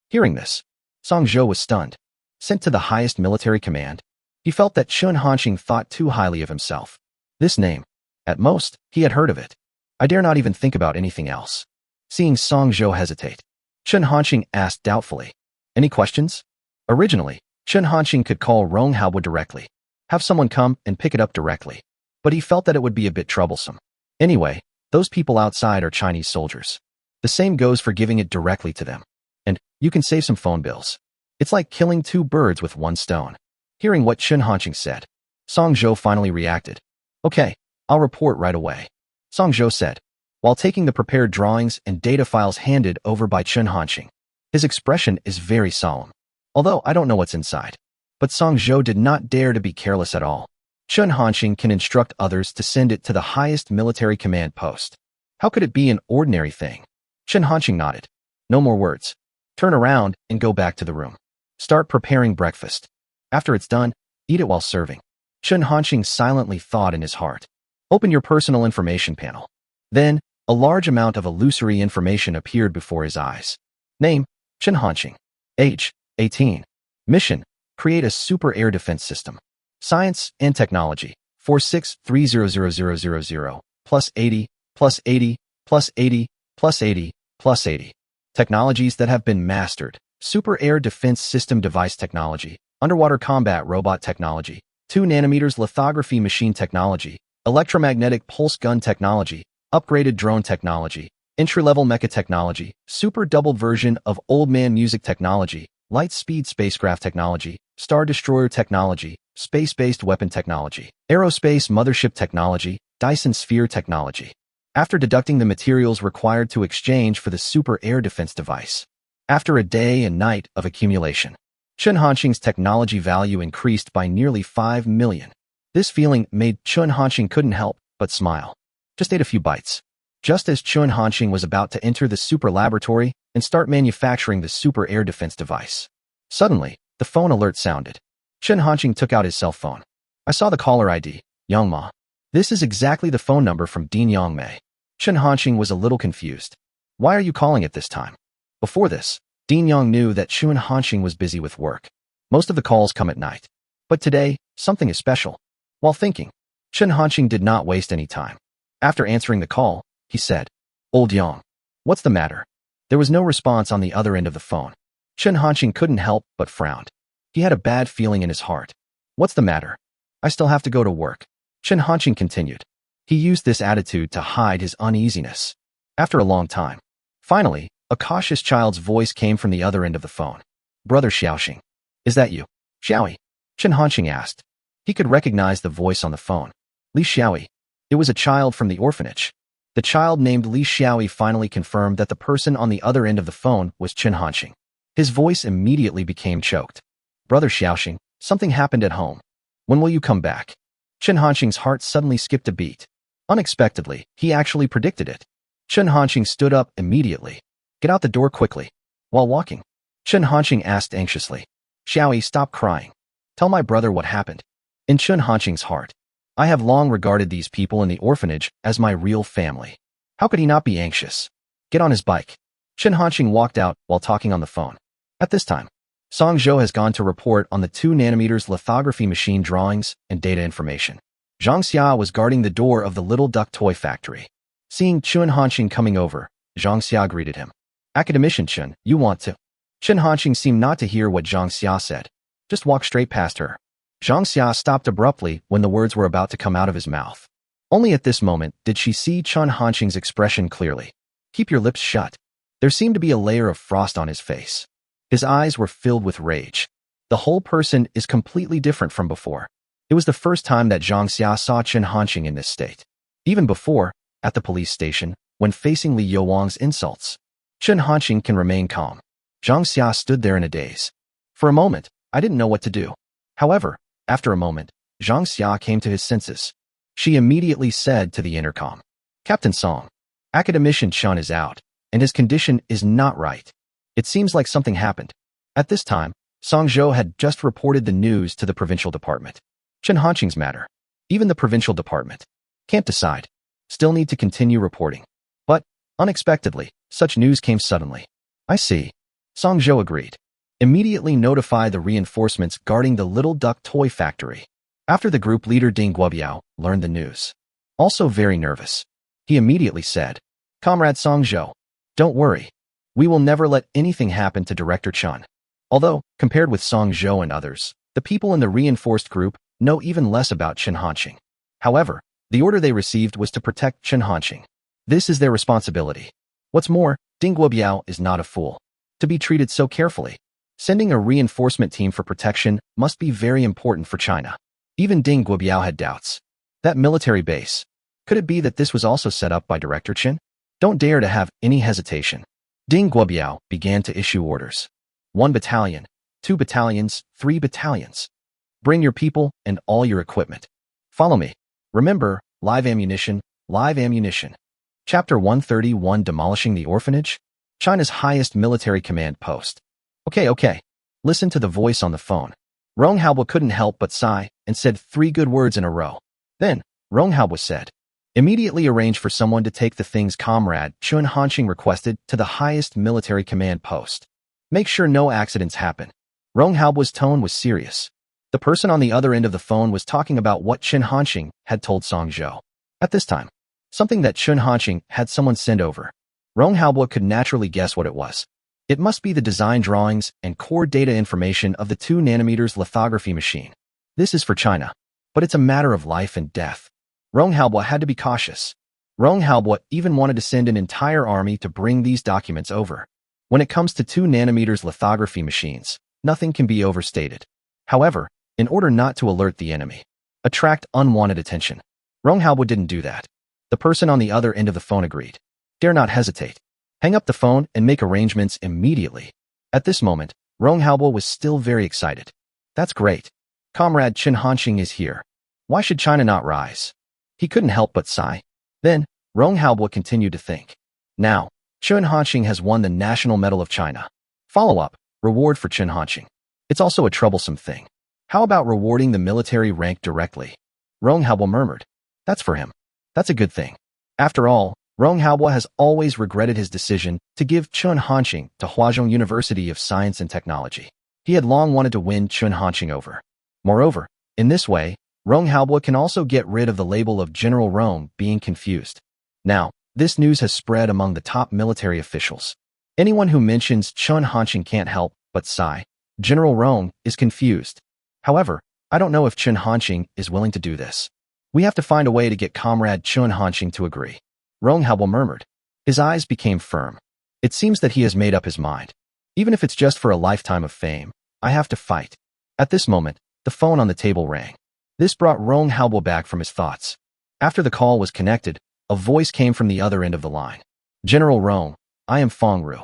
Hearing this, Song Zhou was stunned. Sent to the highest military command? He felt that Chun Hanxing thought too highly of himself. This name, at most, he had heard of it. "I dare not even think about anything else." Seeing Song Zhou hesitate, Chun Hanxing asked doubtfully, "Any questions?" Originally, Chun Hanxing could call Rong Haobo directly, have someone come and pick it up directly. But he felt that it would be a bit troublesome. Anyway, those people outside are Chinese soldiers. The same goes for giving it directly to them. And you can save some phone bills. It's like killing two birds with one stone. Hearing what Chun Hanxing said, Song Zhou finally reacted. "Okay, I'll report right away," Song Zhou said, while taking the prepared drawings and data files handed over by Chun Hanxing. His expression is very solemn. Although I don't know what's inside. But Song Zhou did not dare to be careless at all. Chun Hanxing can instruct others to send it to the highest military command post. How could it be an ordinary thing? Chun Hanxing nodded. "No more words. Turn around and go back to the room. Start preparing breakfast. After it's done, eat it while serving." Chun Hanxing silently thought in his heart. "Open your personal information panel." Then, a large amount of illusory information appeared before his eyes. Name, Chun Hanxing. Age, 18. Mission, create a super air defense system. Science and technology, 46300000, plus 80, plus 80, plus 80, plus 80, plus 80. Technologies that have been mastered. Super air defense system device technology, underwater combat robot technology, 2nm lithography machine technology, electromagnetic pulse gun technology, upgraded drone technology, entry-level mecha technology, super doubled version of old man music technology, light-speed spacecraft technology, star destroyer technology, space-based weapon technology, aerospace mothership technology, Dyson sphere technology. After deducting the materials required to exchange for the super air defense device. After a day and night of accumulation, Chun Hanxing's technology value increased by nearly 5 million. This feeling made Chun Hanqing couldn't help but smile. Just ate a few bites. Just as Chun Hanqing was about to enter the super laboratory and start manufacturing the super air defense device. Suddenly, the phone alert sounded. Chun Hanqing took out his cell phone. I saw the caller ID, Yang Ma. This is exactly the phone number from Dean Yang Mei. Chun Hanqing was a little confused. Why are you calling it this time? Before this, Dean Yang knew that Chun Hanqing was busy with work. Most of the calls come at night. But today, something is special. While thinking, Chun Hanqing did not waste any time. After answering the call, he said, Old Yang, what's the matter? There was no response on the other end of the phone. Chun Hanqing couldn't help but frowned. He had a bad feeling in his heart. What's the matter? I still have to go to work. Chun Hanqing continued. He used this attitude to hide his uneasiness. After a long time, finally, a cautious child's voice came from the other end of the phone. Brother Xiaoxing. Is that you? Xiaoyi? Chun Hanqing asked. He could recognize the voice on the phone. Li Xiaoyi. It was a child from the orphanage. The child named Li Xiaoyi finally confirmed that the person on the other end of the phone was Chun Hanqing. His voice immediately became choked. Brother Xiaoxing, something happened at home. When will you come back? Chun Hanqing's heart suddenly skipped a beat. Unexpectedly, he actually predicted it. Chun Hanqing stood up immediately. Get out the door quickly. While walking, Chun Hanqing asked anxiously. Xiaoyi, stop crying. Tell my brother what happened. In Chun Hanqing's heart, I have long regarded these people in the orphanage as my real family. How could he not be anxious? Get on his bike. Chun Hanqing walked out while talking on the phone. At this time, Song Zhou has gone to report on the 2nm lithography machine drawings and data information. Zhang Xia was guarding the door of the little duck toy factory. Seeing Chun Hanqing coming over, Zhang Xia greeted him. Academician Chun, you want to? Chun Hanqing seemed not to hear what Zhang Xia said. Just walk straight past her. Zhang Xia stopped abruptly when the words were about to come out of his mouth. Only at this moment did she see Chun Hanqing's expression clearly. Keep your lips shut. There seemed to be a layer of frost on his face. His eyes were filled with rage. The whole person is completely different from before. It was the first time that Zhang Xia saw Chun Hanqing in this state. Even before, at the police station, when facing Li Youwang's insults, Chun Hanqing can remain calm. Zhang Xia stood there in a daze. For a moment, I didn't know what to do. However, after a moment, Zhang Xia came to his senses. She immediately said to the intercom, Captain Song, Academician Chun is out, and his condition is not right. It seems like something happened. At this time, Song Zhou had just reported the news to the provincial department. Chun Hanqing's matter. Even the provincial department can't decide. Still need to continue reporting. But, unexpectedly, such news came suddenly. I see. Song Zhou agreed. Immediately notify the reinforcements guarding the little duck toy factory. After the group leader Ding Guobiao learned the news, also very nervous, he immediately said, Comrade Song Zhou, don't worry. We will never let anything happen to Director Chun. Although, compared with Song Zhou and others, the people in the reinforced group know even less about Chun Hanqing. However, the order they received was to protect Chun Hanqing. This is their responsibility. What's more, Ding Guobiao is not a fool to be treated so carefully. Sending a reinforcement team for protection must be very important for China. Even Ding Guobiao had doubts. That military base. Could it be that this was also set up by Director Chen? Don't dare to have any hesitation. Ding Guobiao began to issue orders. 1 battalion, 2 battalions, 3 battalions. Bring your people and all your equipment. Follow me. Remember, live ammunition, live ammunition. Chapter 131 Demolishing the Orphanage? China's highest military command post. Okay. Listen to the voice on the phone. Rong Haobo couldn't help but sigh and said 3 good words in a row. Then, Rong Haobo said, immediately arrange for someone to take the things Comrade Chun Hanqing requested to the highest military command post. Make sure no accidents happen. Rong Haobo's tone was serious. The person on the other end of the phone was talking about what Chun Hanqing had told Song Zhou. At this time, something that Chun Hanqing had someone send over. Rong Haobo could naturally guess what it was. It must be the design drawings and core data information of the 2nm lithography machine. This is for China, but it's a matter of life and death. Rong Haobo had to be cautious. Rong Haobo even wanted to send an entire army to bring these documents over. When it comes to 2nm lithography machines, nothing can be overstated. However, in order not to alert the enemy, attract unwanted attention, Rong Haobo didn't do that. The person on the other end of the phone agreed. Dare not hesitate. Hang up the phone and make arrangements immediately. At this moment, Rong Haobo was still very excited. That's great. Comrade Chun Hanqing is here. Why should China not rise? He couldn't help but sigh. Then, Rong Haobo continued to think. Now, Chen Hanqing has won the National Medal of China. Follow-up, reward for Chen Hanqing. It's also a troublesome thing. How about rewarding the military rank directly? Rong Haobo murmured. That's for him. That's a good thing. After all, Rong Haobo has always regretted his decision to give Chen Hanqing to Huazhong University of Science and Technology. He had long wanted to win Chen Hanqing over. Moreover, in this way, Rong Haobo can also get rid of the label of General Rong being confused. Now, this news has spread among the top military officials. Anyone who mentions Chen Hanqing can't help but sigh. General Rong is confused. However, I don't know if Chen Hanqing is willing to do this. We have to find a way to get Comrade Chen Hanqing to agree. Rong Haobo murmured. His eyes became firm. It seems that he has made up his mind. Even if it's just for a lifetime of fame, I have to fight. At this moment, the phone on the table rang. This brought Rong Haobo back from his thoughts. After the call was connected, a voice came from the other end of the line. General Rong, I am Fang Ru.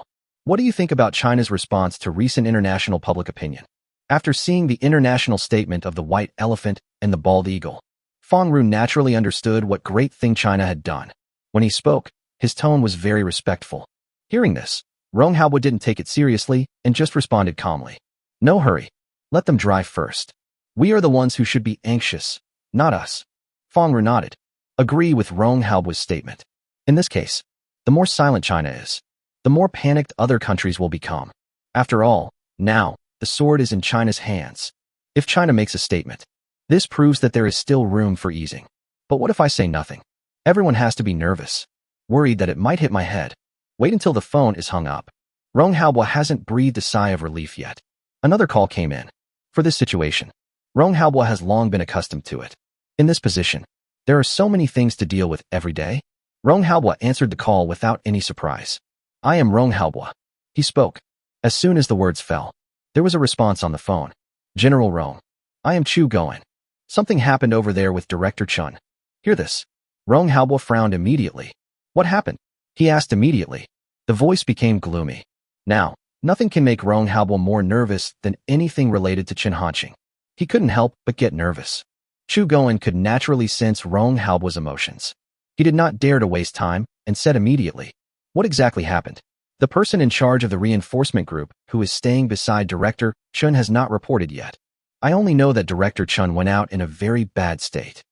What do you think about China's response to recent international public opinion? After seeing the international statement of the white elephant and the bald eagle, Fang Ru naturally understood what great thing China had done. When he spoke, his tone was very respectful. Hearing this, Rong Haobo didn't take it seriously and just responded calmly. No hurry. Let them drive first. We are the ones who should be anxious, not us. Fang Ru nodded. Agree with Rong Haobo's statement. In this case, the more silent China is, the more panicked other countries will become. After all, now, the sword is in China's hands. If China makes a statement, this proves that there is still room for easing. But what if I say nothing? Everyone has to be nervous, worried that it might hit my head. Wait until the phone is hung up. Rong Haobo hasn't breathed a sigh of relief yet. Another call came in. For this situation, Rong Haobo has long been accustomed to it. In this position, there are so many things to deal with every day. Rong Haobo answered the call without any surprise. I am Rong Haobo. He spoke. As soon as the words fell, there was a response on the phone. General Rong. I am Chu Goen. Something happened over there with Director Chen. Hear this. Rong Haobo frowned immediately. What happened? He asked immediately. The voice became gloomy. Now, nothing can make Rong Haobo more nervous than anything related to Chen Hanqing. He couldn't help but get nervous. Chu Goen could naturally sense Rong Haobo's emotions. He did not dare to waste time and said immediately, what exactly happened? The person in charge of the reinforcement group who is staying beside Director Chen has not reported yet. I only know that Director Chen went out in a very bad state.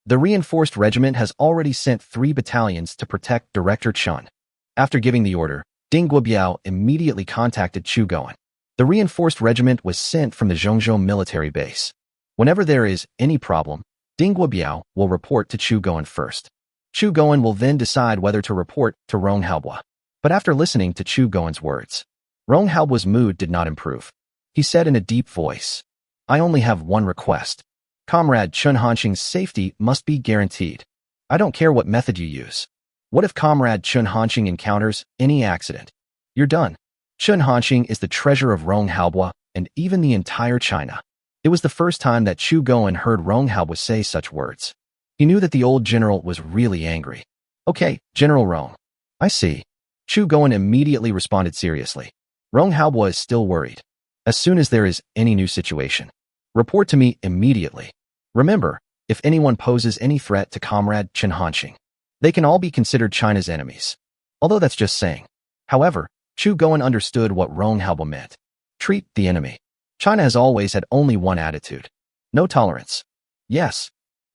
The reinforced regiment has already sent 3 battalions to protect Director Chen. After giving the order, Ding Guobiao immediately contacted Chu Goen. The reinforced regiment was sent from the Zhongzhou military base. Whenever there is any problem, Ding Guobiao will report to Chu Goen first. Chu Goen will then decide whether to report to Rong Haobo. But after listening to Chu Goen's words, Rong Haobo's mood did not improve. He said in a deep voice, I only have one request. Comrade Chen Hanqing's safety must be guaranteed. I don't care what method you use. What if Comrade Chen Hanqing encounters any accident? You're done. Chen Hanqing is the treasure of Rong Haobo and even the entire China. It was the first time that Chu Goen heard Rong Haobo say such words. He knew that the old general was really angry. Okay, General Rong. I see. Chu Goen immediately responded seriously. Rong Haobo is still worried. As soon as there is any new situation, report to me immediately. Remember, if anyone poses any threat to Comrade Chen Hanqing, they can all be considered China's enemies. Although that's just saying. However, Chu Goen understood what Rong Haobo meant. Treat the enemy. China has always had only one attitude. No tolerance. Yes.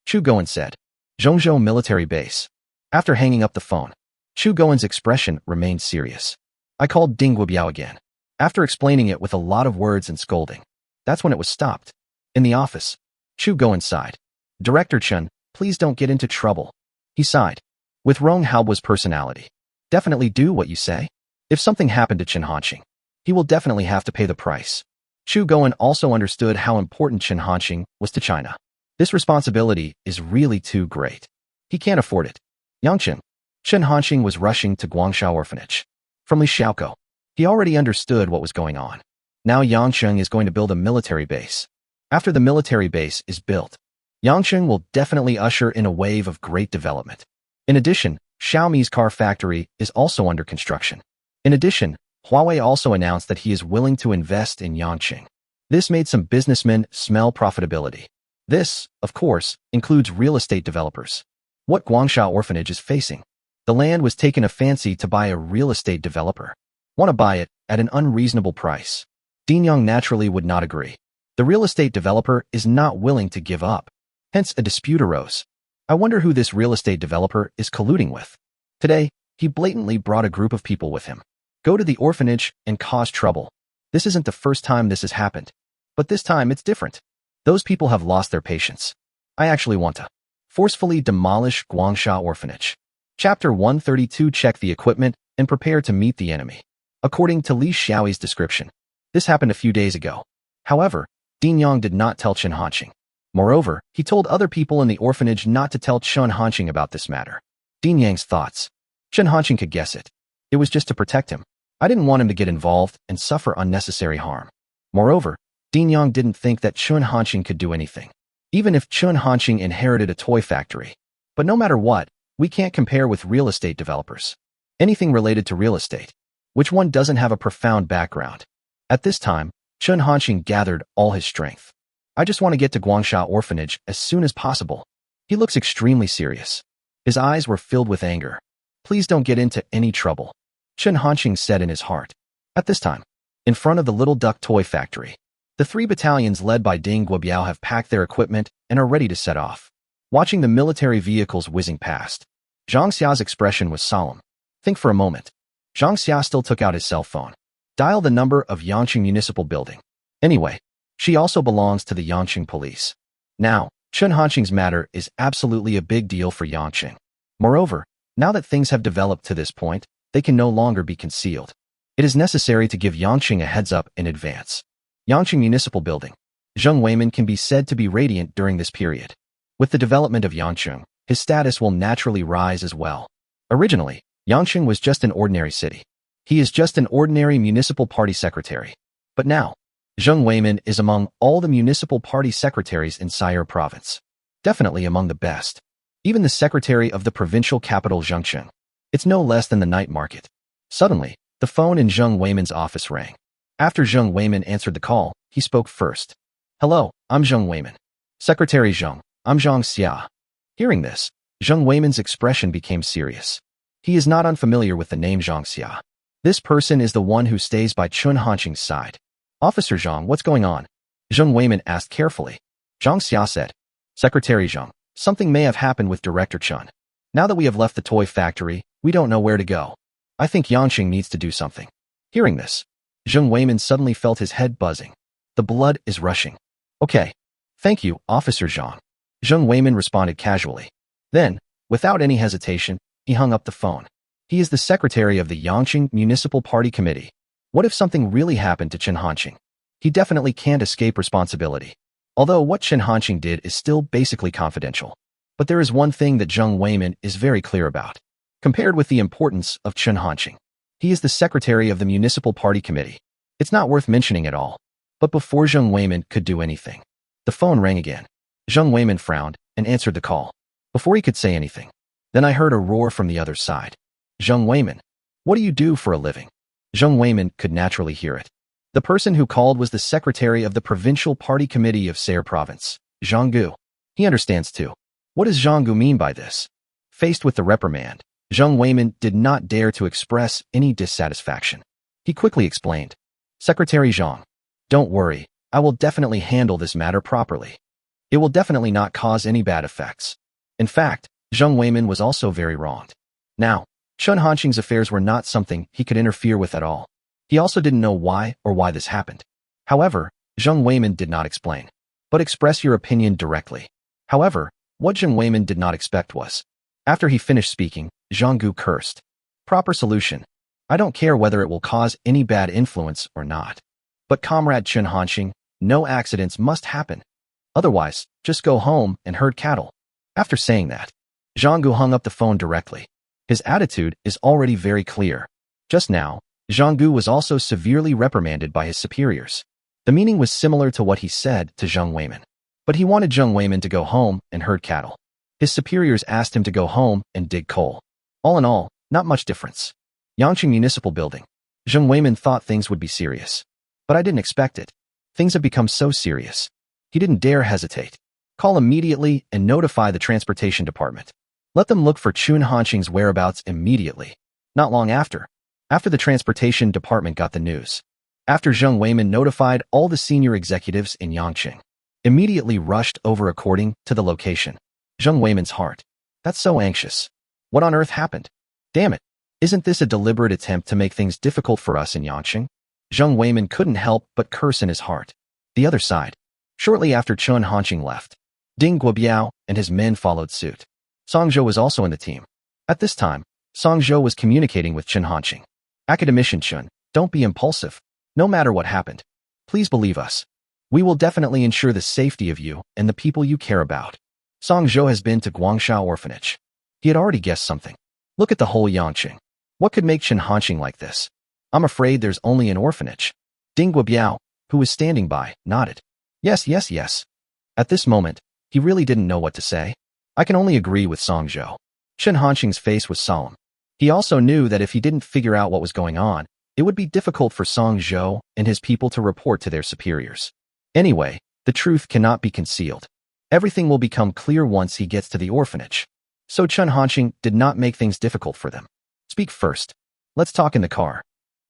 Chu Goen said. Zhongzhou military base. After hanging up the phone, Chu Goen's expression remained serious. I called Ding Guobiao again. After explaining it with a lot of words and scolding, that's when it was stopped. In the office, Chu Goen sighed. Director Chen, please don't get into trouble. He sighed. With Rong Haobo's personality, definitely do what you say. If something happened to Chen Hanqing, he will definitely have to pay the price. Chu Goen also understood how important Chen Hanqing was to China. This responsibility is really too great. He can't afford it. Yangqing. Chen Hanqing was rushing to Guangshao Orphanage. From Li Xiaoko. He already understood what was going on. Now Yangqing is going to build a military base. After the military base is built, Yangqing will definitely usher in a wave of great development. In addition, Xiaomi's car factory is also under construction. In addition, Huawei also announced that he is willing to invest in Yangqing. This made some businessmen smell profitability. This, of course, includes real estate developers. What Guangsha orphanage is facing. The land was taken a fancy to buy a real estate developer. Want to buy it at an unreasonable price. Dean Young naturally would not agree. The real estate developer is not willing to give up. Hence, a dispute arose. I wonder who this real estate developer is colluding with. Today, he blatantly brought a group of people with him. Go to the orphanage and cause trouble. This isn't the first time this has happened. But this time, it's different. Those people have lost their patience. I actually want to forcefully demolish Guangsha Orphanage. Chapter 132. Check the equipment and prepare to meet the enemy. According to Li Xiaoyi's description, this happened a few days ago. However, Dean Yang did not tell Chen Hanqing. Moreover, he told other people in the orphanage not to tell Chen Hanqing about this matter. Dean Yang's thoughts. Chen Hanqing could guess it. It was just to protect him. I didn't want him to get involved and suffer unnecessary harm. Moreover, Dean Yang didn't think that Chen Hanqing could do anything, even if Chen Hanqing inherited a toy factory. But no matter what, we can't compare with real estate developers. Anything related to real estate, which one doesn't have a profound background. At this time, Chen Hanqing gathered all his strength. I just want to get to Guangsha Orphanage as soon as possible. He looks extremely serious. His eyes were filled with anger. Please don't get into any trouble, Chen Hanqing said in his heart. At this time, in front of the Little Duck Toy Factory, the 3 battalions led by Ding Guobiao have packed their equipment and are ready to set off. Watching the military vehicles whizzing past, Zhang Xia's expression was solemn. Think for a moment. Zhang Xia still took out his cell phone. Dial the number of Yangqing Municipal Building. Anyway, she also belongs to the Yangqing police. Now, Chen Hanqing's matter is absolutely a big deal for Yangqing. Moreover, now that things have developed to this point, they can no longer be concealed. It is necessary to give Yangqing a heads up in advance. Yangqing Municipal Building. Zheng Weimin can be said to be radiant during this period. With the development of Yangqing, his status will naturally rise as well. Originally, Yangqing was just an ordinary city. He is just an ordinary municipal party secretary. But now, Zheng Weimin is among all the municipal party secretaries in Sire Province. Definitely among the best. Even the secretary of the provincial capital Zhengqing. It's no less than the night market. Suddenly, the phone in Zheng Weimin's office rang. After Zheng Weimin answered the call, he spoke first. Hello, I'm Zheng Weimin. Secretary Zheng, I'm Zhang Xia. Hearing this, Zheng Weimin's expression became serious. He is not unfamiliar with the name Zhang Xia. This person is the one who stays by Chen Hanqing's side. Officer Zhang, what's going on? Zheng Weimin asked carefully. Zhang Xia said, Secretary Zhang, something may have happened with Director Chen. Now that we have left the toy factory, we don't know where to go. I think Yangqing needs to do something. Hearing this, Zheng Weimin suddenly felt his head buzzing. The blood is rushing. Okay. Thank you, Officer Zhang. Zheng Weimin responded casually. Then, without any hesitation, he hung up the phone. He is the secretary of the Yangqing Municipal Party Committee. What if something really happened to Chen Hanqing? He definitely can't escape responsibility. Although what Chen Hanqing did is still basically confidential. But there is one thing that Zheng Weimin is very clear about. Compared with the importance of Chen Hanqing, he is the secretary of the Municipal Party Committee. It's not worth mentioning at all. But before Zheng Weimin could do anything, the phone rang again. Zheng Weimin frowned and answered the call. Before he could say anything, then I heard a roar from the other side. Zheng Weimin, what do you do for a living? Zheng Weimin could naturally hear it. The person who called was the secretary of the Provincial Party Committee of Sayre Province, Zhang Gu. He understands too. What does Zhang Gu mean by this? Faced with the reprimand, Zheng Weimin did not dare to express any dissatisfaction. He quickly explained, Secretary Zhang, don't worry, I will definitely handle this matter properly. It will definitely not cause any bad effects. In fact, Zheng Weimin was also very wronged. Now, Chen Hanqing's affairs were not something he could interfere with at all. He also didn't know why this happened. However, Zheng Weimin did not explain. But express your opinion directly. However, what Zheng Weimin did not expect was, after he finished speaking, Zhang Gu cursed. Proper solution. I don't care whether it will cause any bad influence or not. But Comrade Chen Hanqing, no accidents must happen. Otherwise, just go home and herd cattle. After saying that, Zhang Gu hung up the phone directly. His attitude is already very clear. Just now, Zhang Gu was also severely reprimanded by his superiors. The meaning was similar to what he said to Zheng Weimin. But he wanted Zheng Weimin to go home and herd cattle. His superiors asked him to go home and dig coal. All in all, not much difference. Yangqing Municipal Building. Zheng Weimin thought things would be serious. But I didn't expect it. Things have become so serious. He didn't dare hesitate. Call immediately and notify the transportation department. Let them look for Chun Hanqing's whereabouts immediately. Not long after the transportation department got the news, after Zheng Weimin notified all the senior executives in Yangqing, immediately rushed over according to the location. Zheng Weimin's heart. That's so anxious. What on earth happened? Damn it. Isn't this a deliberate attempt to make things difficult for us in Yangqing? Zheng Weimin couldn't help but curse in his heart. The other side. Shortly after Chun Hanqing left, Ding Guobiao and his men followed suit. Song Zhou was also in the team. At this time, Song Zhou was communicating with Chun Hanqing. Academician Chun, don't be impulsive. No matter what happened, please believe us. We will definitely ensure the safety of you and the people you care about. Song Zhou has been to Guangshao Orphanage. He had already guessed something. Look at the whole Yangqing. What could make Chun Hanqing like this? I'm afraid there's only an orphanage. Ding Guobiao, who was standing by, nodded. Yes. At this moment, he really didn't know what to say. I can only agree with Song Zhou. Chun Hanqing's face was solemn. He also knew that if he didn't figure out what was going on, it would be difficult for Song Zhou and his people to report to their superiors. Anyway, the truth cannot be concealed. Everything will become clear once he gets to the orphanage. So Chun Hanqing did not make things difficult for them. Speak first. Let's talk in the car.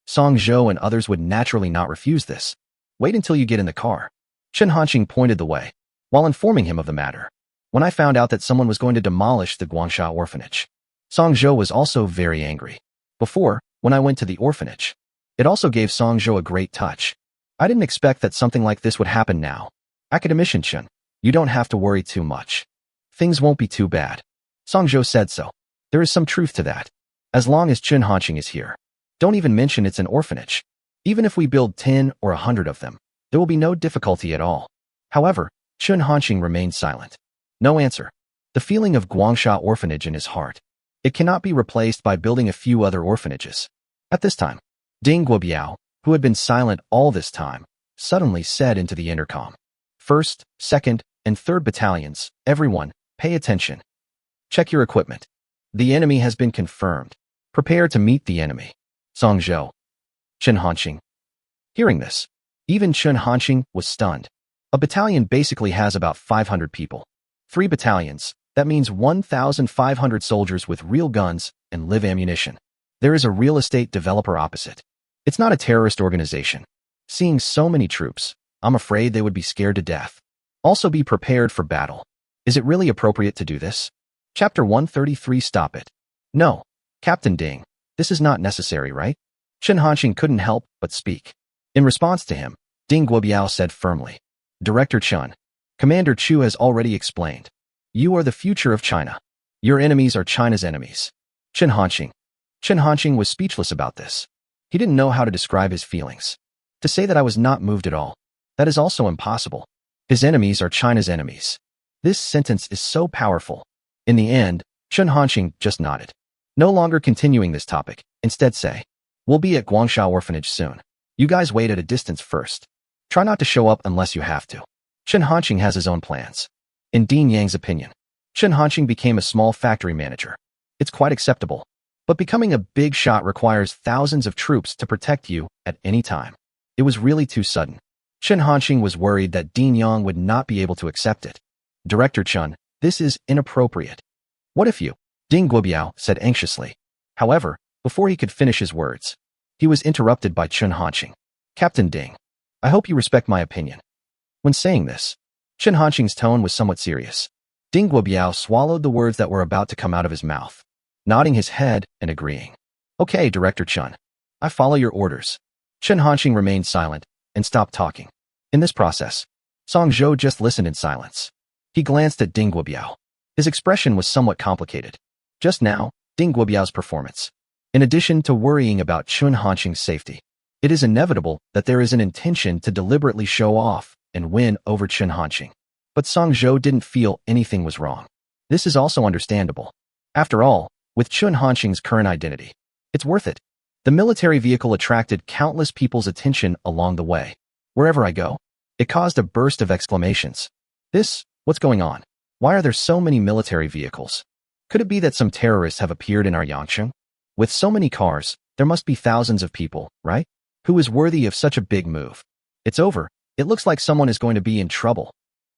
Song Zhou and others would naturally not refuse this. Wait until you get in the car. Chun Hanqing pointed the way, while informing him of the matter. When I found out that someone was going to demolish the Guangshao orphanage, Song Zhou was also very angry. Before, when I went to the orphanage, it also gave Song Zhou a great touch. I didn't expect that something like this would happen now. Academician Chun, you don't have to worry too much. Things won't be too bad. Song Zhou said so. There is some truth to that. As long as Chun Hanqing is here, don't even mention it's an orphanage. Even if we build 10 or 100 of them, there will be no difficulty at all. However, Chun Hanqing remained silent. No answer. The feeling of Guangshao orphanage in his heart. It cannot be replaced by building a few other orphanages. At this time, Ding Guobiao, who had been silent all this time, suddenly said into the intercom. 1st, 2nd, and 3rd battalions, everyone, pay attention. Check your equipment. The enemy has been confirmed. Prepare to meet the enemy. Song Zhou. Chun Hanqing. Hearing this, even Chun Hanqing was stunned. A battalion basically has about 500 people. 3 battalions, that means 1,500 soldiers with real guns and live ammunition. There is a real estate developer opposite. It's not a terrorist organization. Seeing so many troops, I'm afraid they would be scared to death. Also be prepared for battle. Is it really appropriate to do this? Chapter 133. Stop it. No, Captain Ding, this is not necessary, right? Chun Hanqing couldn't help but speak. In response to him, Ding Guobiao said firmly, Director Chun, Commander Chu has already explained. You are the future of China. Your enemies are China's enemies. Chun Hanqing was speechless about this. He didn't know how to describe his feelings. To say that I was not moved at all, that is also impossible. His enemies are China's enemies. This sentence is so powerful. In the end, Chun Hanqing just nodded. No longer continuing this topic, instead say, we'll be at Guangshao Orphanage soon. You guys wait at a distance first. Try not to show up unless you have to. Chun Hanqing has his own plans. In Dean Yang's opinion, Chun Hanqing became a small factory manager. It's quite acceptable. But becoming a big shot requires thousands of troops to protect you at any time. It was really too sudden. Chun Hanqing was worried that Dean Yang would not be able to accept it. Director Chun, this is inappropriate. What if you? Ding Guobiao said anxiously. However, before he could finish his words, he was interrupted by Chun Hanqing. Captain Ding, I hope you respect my opinion. When saying this, Chun Hanqing's tone was somewhat serious. Ding Guobiao swallowed the words that were about to come out of his mouth, nodding his head and agreeing. Okay, Director Chun. I follow your orders. Chun Hanqing remained silent and stopped talking. In this process, Song Zhou just listened in silence. He glanced at Ding Guobiao. His expression was somewhat complicated. Just now, Ding Guobiao's performance. In addition to worrying about Chun Hanqing's safety, it is inevitable that there is an intention to deliberately show off and win over Chun Hanqing. But Song Zhou didn't feel anything was wrong. This is also understandable. After all, with Chun Hanqing's current identity, it's worth it. The military vehicle attracted countless people's attention along the way. Wherever I go, it caused a burst of exclamations. What's going on? Why are there so many military vehicles? Could it be that some terrorists have appeared in our Yangqing? With so many cars, there must be thousands of people, right? Who is worthy of such a big move? It's over. It looks like someone is going to be in trouble.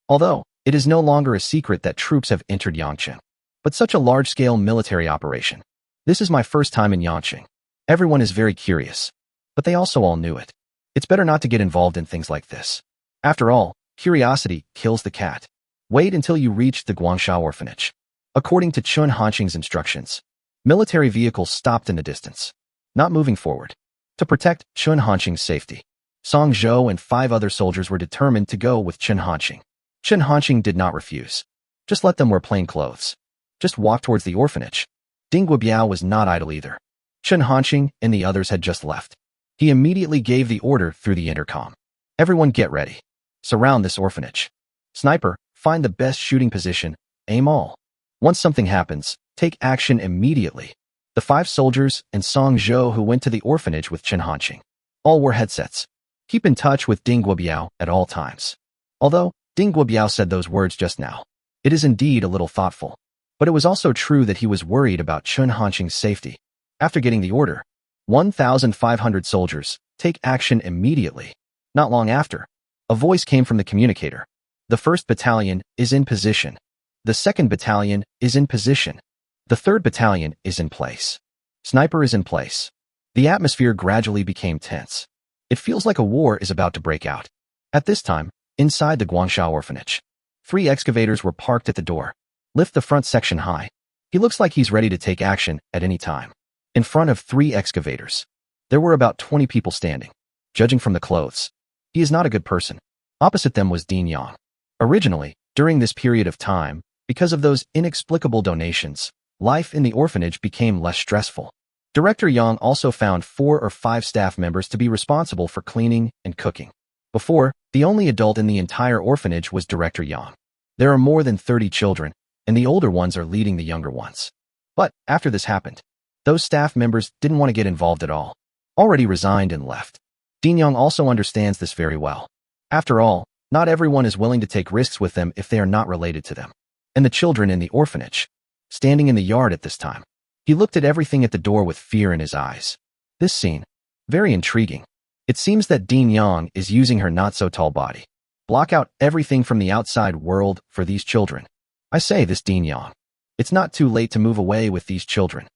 Although, It is no longer a secret that troops have entered Yangqing. But such a large-scale military operation. This is my first time in Yangqing. Everyone is very curious. But they also all knew it. It's better not to get involved in things like this. After all, curiosity kills the cat. Wait until you reach the Guangsha orphanage. According to Chun Hanqing's instructions, military vehicles stopped in the distance, not moving forward. To protect Chun Hanqing's safety, Song Zhou and 5 other soldiers were determined to go with Chun Hanqing. Chun Hanqing did not refuse. Just let them wear plain clothes. Just walk towards the orphanage. Ding Guobiao was not idle either. Chun Hanqing and the others had just left. He immediately gave the order through the intercom. Everyone get ready. Surround this orphanage. Sniper, find the best shooting position, aim all. Once something happens, take action immediately. The 5 soldiers and Song Zhou who went to the orphanage with Chun Hanqing all wore headsets. Keep in touch with Ding Guobiao at all times. Although Ding Guobiao said those words just now, it is indeed a little thoughtful. But it was also true that he was worried about Chun Hanqing's safety. After getting the order, 1,500 soldiers, take action immediately. Not long after, a voice came from the communicator. The 1st Battalion is in position. The 2nd Battalion is in position. The 3rd Battalion is in place. Sniper is in place. The atmosphere gradually became tense. It feels like a war is about to break out. At this time, inside the Guangsha orphanage, 3 excavators were parked at the door. Lift the front section high. He looks like he's ready to take action at any time. In front of 3 excavators, there were about 20 people standing. Judging from the clothes, he is not a good person. Opposite them was Dean Yang. Originally, during this period of time, because of those inexplicable donations, life in the orphanage became less stressful. Director Yang also found 4 or 5 staff members to be responsible for cleaning and cooking. Before, the only adult in the entire orphanage was Director Yang. There are more than 30 children, and the older ones are leading the younger ones. But after this happened, those staff members didn't want to get involved at all. Already resigned and left. Dean Yang also understands this very well. After all, not everyone is willing to take risks with them if they are not related to them. And the children in the orphanage, standing in the yard at this time. He looked at everything at the door with fear in his eyes. This scene, very intriguing. It seems that Dean Yang is using her not-so-tall body. Block out everything from the outside world for these children. I say this, Dean Yang. It's not too late to move away with these children.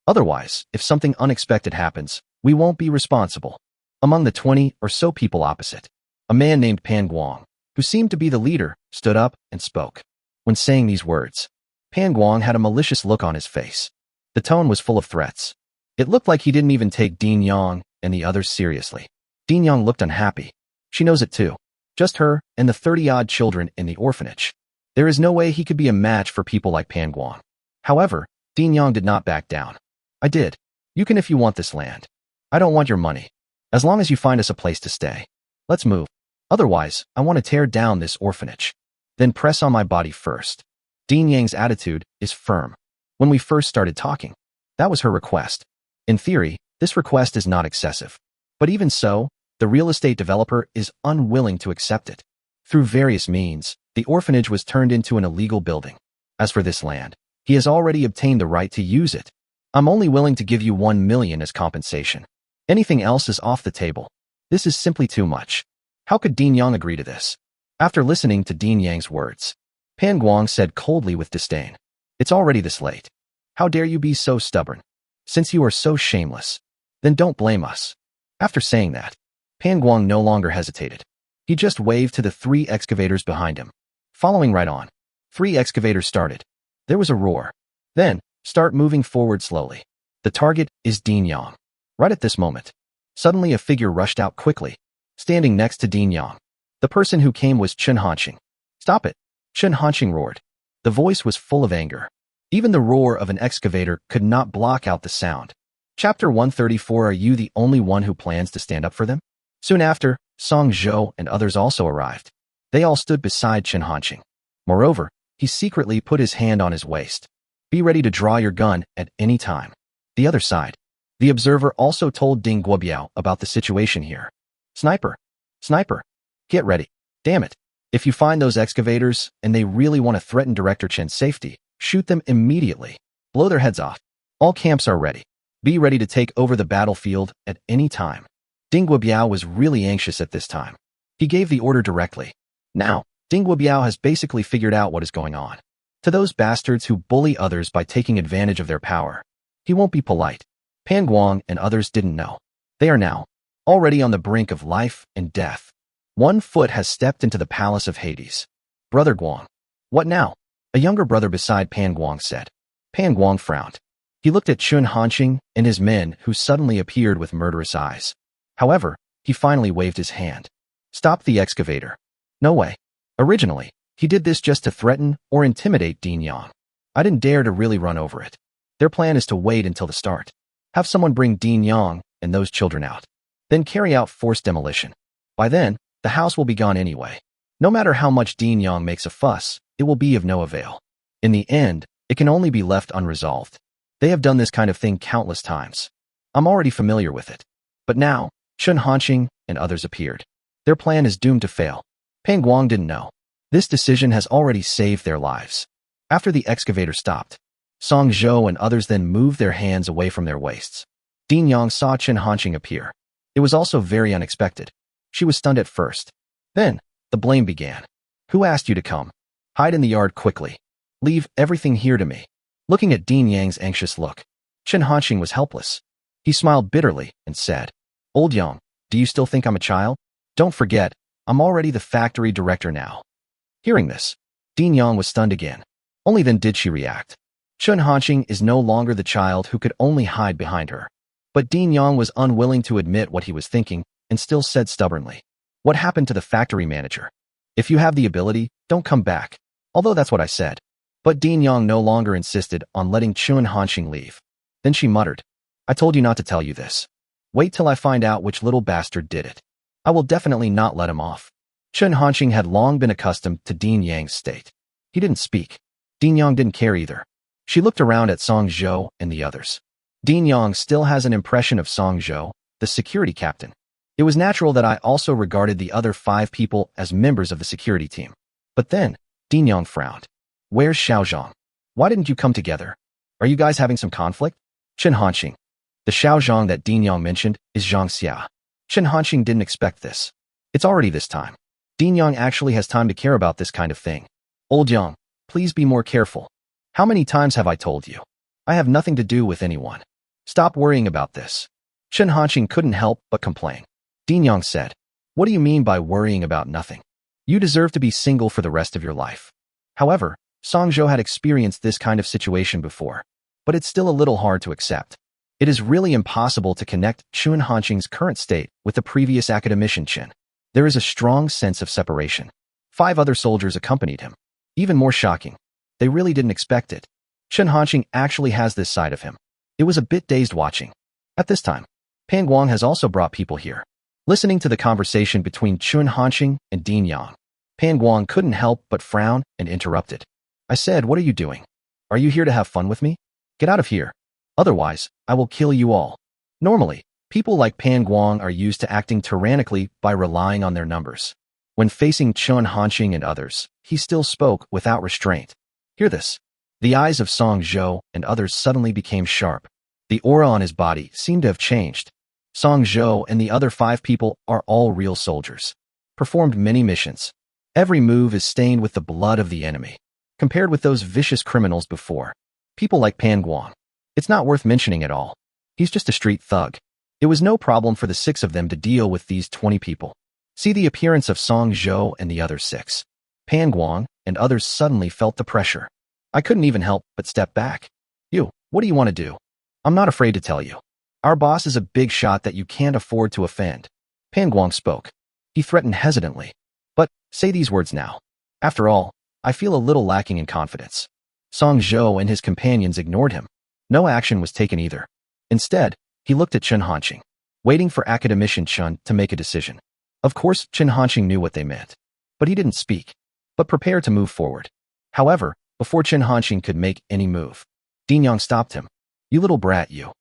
Otherwise, if something unexpected happens, we won't be responsible. Among the 20 or so people opposite, a man named Pan Guang, who seemed to be the leader, stood up and spoke. When saying these words, Pan Guang had a malicious look on his face. The tone was full of threats. It looked like he didn't even take Dean Yang and the others seriously. Dean Yang looked unhappy. She knows it too. Just her and the 30-odd children in the orphanage. There is no way he could be a match for people like Pan Guang. However, Dean Yang did not back down. I did. You can if you want this land. I don't want your money. As long as you find us a place to stay. Let's move. Otherwise, I want to tear down this orphanage. Then press on my body first. Dean Yang's attitude is firm. When we first started talking, that was her request. In theory, this request is not excessive. But even so, the real estate developer is unwilling to accept it. Through various means, the orphanage was turned into an illegal building. As for this land, he has already obtained the right to use it. I'm only willing to give you 1 million as compensation. Anything else is off the table. This is simply too much. How could Dean Yang agree to this? After listening to Dean Yang's words, Pan Guang said coldly with disdain, "It's already this late. How dare you be so stubborn? Since you are so shameless, then don't blame us." After saying that, Pan Guang no longer hesitated. He just waved to the 3 excavators behind him. Following right on, 3 excavators started. There was a roar. Then, start moving forward slowly. The target is Dean Yang. Right at this moment, suddenly a figure rushed out quickly, standing next to Dean Yang. The person who came was Chun Hanqing. "Stop it!" Chun Hanqing roared. The voice was full of anger. Even the roar of an excavator could not block out the sound. Chapter 134. Are you the only one who plans to stand up for them? Soon after, Song Zhou and others also arrived. They all stood beside Chun Hanqing. Moreover, he secretly put his hand on his waist. Be ready to draw your gun at any time. The other side. The observer also told Ding Guobiao about the situation here. Sniper! Sniper! Get ready. Damn it. If you find those excavators and they really want to threaten Director Chen's safety, shoot them immediately. Blow their heads off. All camps are ready. Be ready to take over the battlefield at any time. Ding Guobiao was really anxious at this time. He gave the order directly. Now, Ding Guobiao has basically figured out what is going on. To those bastards who bully others by taking advantage of their power, he won't be polite. Pan Guang and others didn't know. They are now already on the brink of life and death. One foot has stepped into the palace of Hades. Brother Guang. What now? A younger brother beside Pan Guang said. Pan Guang frowned. He looked at Chun Hanqing and his men who suddenly appeared with murderous eyes. However, he finally waved his hand. Stop the excavator. No way. Originally, he did this just to threaten or intimidate Dean Yang. I didn't dare to really run over it. Their plan is to wait until the start. Have someone bring Dean Yang and those children out. Then carry out forced demolition. By then, the house will be gone anyway. No matter how much Dean Yang makes a fuss, it will be of no avail. In the end, it can only be left unresolved. They have done this kind of thing countless times. I'm already familiar with it. But now, Chun Hanqing and others appeared. Their plan is doomed to fail. Pan Guang didn't know. This decision has already saved their lives. After the excavator stopped, Song Zhou and others then moved their hands away from their waists. Dean Yang saw Chun Hanqing appear. It was also very unexpected. She was stunned at first. Then, the blame began. Who asked you to come? Hide in the yard quickly. Leave everything here to me. Looking at Dean Yang's anxious look, Chun Hanqing was helpless. He smiled bitterly and said, Old Yang, do you still think I'm a child? Don't forget, I'm already the factory director now. Hearing this, Dean Yang was stunned again. Only then did she react. Chun Hanqing is no longer the child who could only hide behind her. But Dean Yang was unwilling to admit what he was thinking and still said stubbornly, What happened to the factory manager? If you have the ability, don't come back. Although that's what I said. But Dean Yang no longer insisted on letting Chun Hanqing leave. Then she muttered, I told you not to tell you this. Wait till I find out which little bastard did it. I will definitely not let him off. Chun Hanqing had long been accustomed to Dean Yang's state. He didn't speak. Dean Yang didn't care either. She looked around at Song Zhou and the others. Dean Yang still has an impression of Song Zhou, the security captain. It was natural that I also regarded the other 5 people as members of the security team. But then, Dean Yang frowned. Where's Xiao Zhang? Why didn't you come together? Are you guys having some conflict? Chun Hanqing. The Xiao Zhang that Dean Yang mentioned is Zhang Xia. Chun Hanqing didn't expect this. It's already this time. Dean Yang actually has time to care about this kind of thing. Old Yang, please be more careful. How many times have I told you? I have nothing to do with anyone. Stop worrying about this. Chun Hanqing couldn't help but complain. Dean Yang said, What do you mean by worrying about nothing? You deserve to be single for the rest of your life. However, Song Zhou had experienced this kind of situation before, but it's still a little hard to accept. It is really impossible to connect Chun Hanqing's current state with the previous academician Chen. There is a strong sense of separation. 5 other soldiers accompanied him. Even more shocking, they really didn't expect it. Chun Hanqing actually has this side of him. It was a bit dazed watching. At this time, Pan Guang has also brought people here. Listening to the conversation between Chun Hanqing and Dean Yang, Pan Guang couldn't help but frown and interrupted. I said, what are you doing? Are you here to have fun with me? Get out of here. Otherwise, I will kill you all. Normally, people like Pan Guang are used to acting tyrannically by relying on their numbers. When facing Chun Hanqing and others, he still spoke without restraint. Hear this. The eyes of Song Zhou and others suddenly became sharp. The aura on his body seemed to have changed. Song Zhou and the other 5 people are all real soldiers. Performed many missions. Every move is stained with the blood of the enemy. Compared with those vicious criminals before, people like Pan Guang, it's not worth mentioning at all. He's just a street thug. It was no problem for the 6 of them to deal with these 20 people. See the appearance of Song Zhou and the other 6. Pan Guang and others suddenly felt the pressure. I couldn't even help but step back. You, what do you want to do? I'm not afraid to tell you. Our boss is a big shot that you can't afford to offend. Pan Guang spoke. He threatened hesitantly. But, say these words now. After all, I feel a little lacking in confidence. Song Zhou and his companions ignored him. No action was taken either. Instead, he looked at Chun Hanqing, waiting for academician Chun to make a decision. Of course, Chun Hanqing knew what they meant. But he didn't speak, but prepared to move forward. However, before Chun Hanqing could make any move, Dean Yang stopped him. You little brat, you.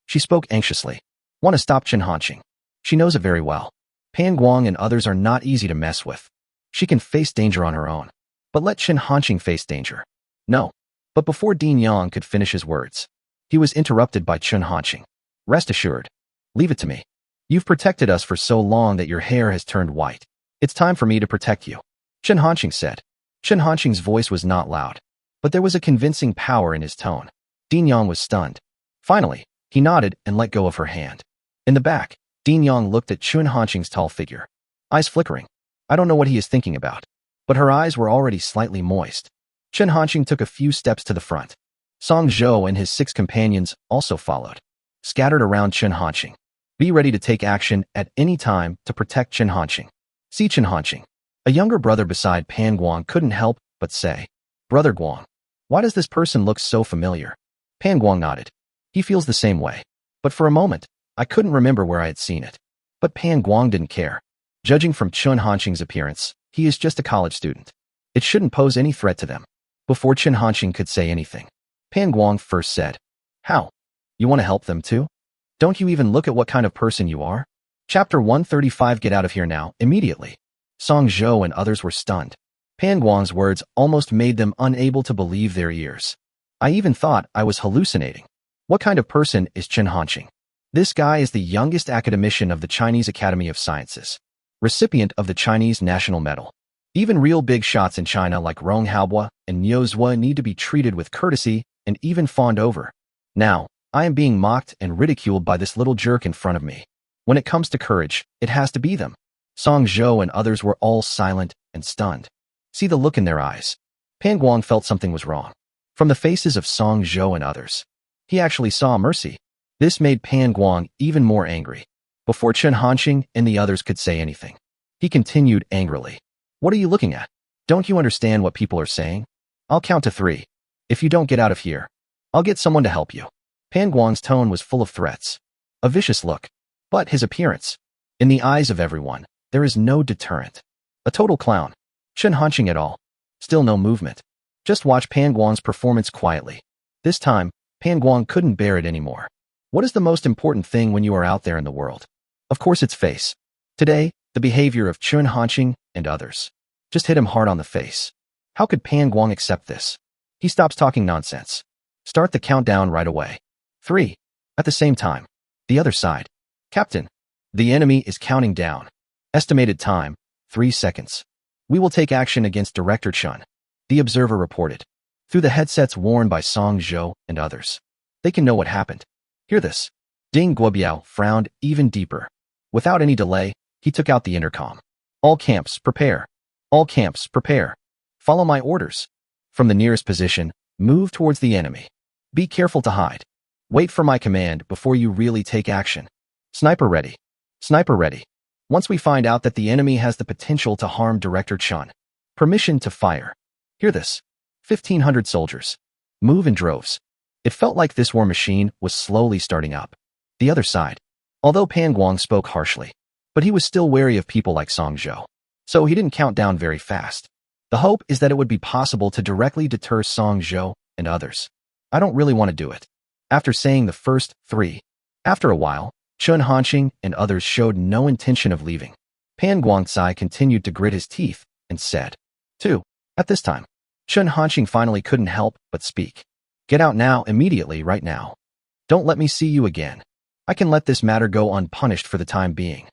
She spoke anxiously. Want to stop Chun Hanqing. She knows it very well. Pan Guang and others are not easy to mess with. She can face danger on her own. But let Chun Hanqing face danger. No. But before Dean Yang could finish his words, he was interrupted by Chun Hanqing. Rest assured. Leave it to me. You've protected us for so long that your hair has turned white. It's time for me to protect you. Chen Hanqing said. Chen Hanqing's voice was not loud, but there was a convincing power in his tone. Dean Yang was stunned. Finally, he nodded and let go of her hand. In the back, Dean Yang looked at Chen Hanqing's tall figure, eyes flickering. I don't know what he is thinking about. But her eyes were already slightly moist. Chen Hanqing took a few steps to the front. Song Zhou and his 6 companions also followed, scattered around Chen Hanqing. Be ready to take action at any time to protect Chen Hanqing. See Chen Hanqing. A younger brother beside Pan Guang couldn't help but say, Brother Guang, why does this person look so familiar? Pan Guang nodded. He feels the same way. But for a moment, I couldn't remember where I had seen it. But Pan Guang didn't care. Judging from Chen Hanqing's appearance, he is just a college student. It shouldn't pose any threat to them. Before Chen Hanqing could say anything, Pan Guang first said, How? You want to help them too? Don't you even look at what kind of person you are? Chapter 135. Get out of here now, immediately. Song Zhou and others were stunned. Pan Guang's words almost made them unable to believe their ears. I even thought I was hallucinating. What kind of person is Chen Hanqing? This guy is the youngest academician of the Chinese Academy of Sciences, recipient of the Chinese National Medal. Even real big shots in China like Rong Haobo and Niu Zhuo need to be treated with courtesy and even fawned over. Now, I am being mocked and ridiculed by this little jerk in front of me. When it comes to courage, it has to be them. Song Zhou and others were all silent and stunned. See the look in their eyes. Pan Guang felt something was wrong. From the faces of Song Zhou and others, he actually saw mercy. This made Pan Guang even more angry. Before Chen Hanqing and the others could say anything, he continued angrily. What are you looking at? Don't you understand what people are saying? I'll count to 3. If you don't get out of here, I'll get someone to help you. Pan Guang's tone was full of threats. A vicious look. But his appearance. In the eyes of everyone, there is no deterrent. A total clown. Chen Hanqing at all. Still no movement. Just watch Pan Guang's performance quietly. This time, Pan Guang couldn't bear it anymore. What is the most important thing when you are out there in the world? Of course it's face. Today, the behavior of Chen Hanqing and others just hit him hard on the face. How could Pan Guang accept this? He stops talking nonsense. Start the countdown right away. 3. At the same time. The other side. Captain. The enemy is counting down. Estimated time, 3 seconds. We will take action against Director Chen. The observer reported. Through the headsets worn by Song Zhou and others. They can know what happened. Hear this. Ding Guobiao frowned even deeper. Without any delay, he took out the intercom. All camps, prepare. All camps, prepare. Follow my orders. From the nearest position, move towards the enemy. Be careful to hide. Wait for my command before you really take action. Sniper ready. Sniper ready. Once we find out that the enemy has the potential to harm Director Chen, permission to fire. Hear this. 1,500 soldiers. Move in droves. It felt like this war machine was slowly starting up. The other side. Although Pan Guang spoke harshly, but he was still wary of people like Song Zhou. So he didn't count down very fast. The hope is that it would be possible to directly deter Song Zhou and others. I don't really want to do it. After saying the first 3, after a while, Chen Hanqing and others showed no intention of leaving. Pan Guangcai continued to grit his teeth and said, 2. At this time, Chen Hanqing finally couldn't help but speak. Get out now, immediately, right now. Don't let me see you again. I can let this matter go unpunished for the time being.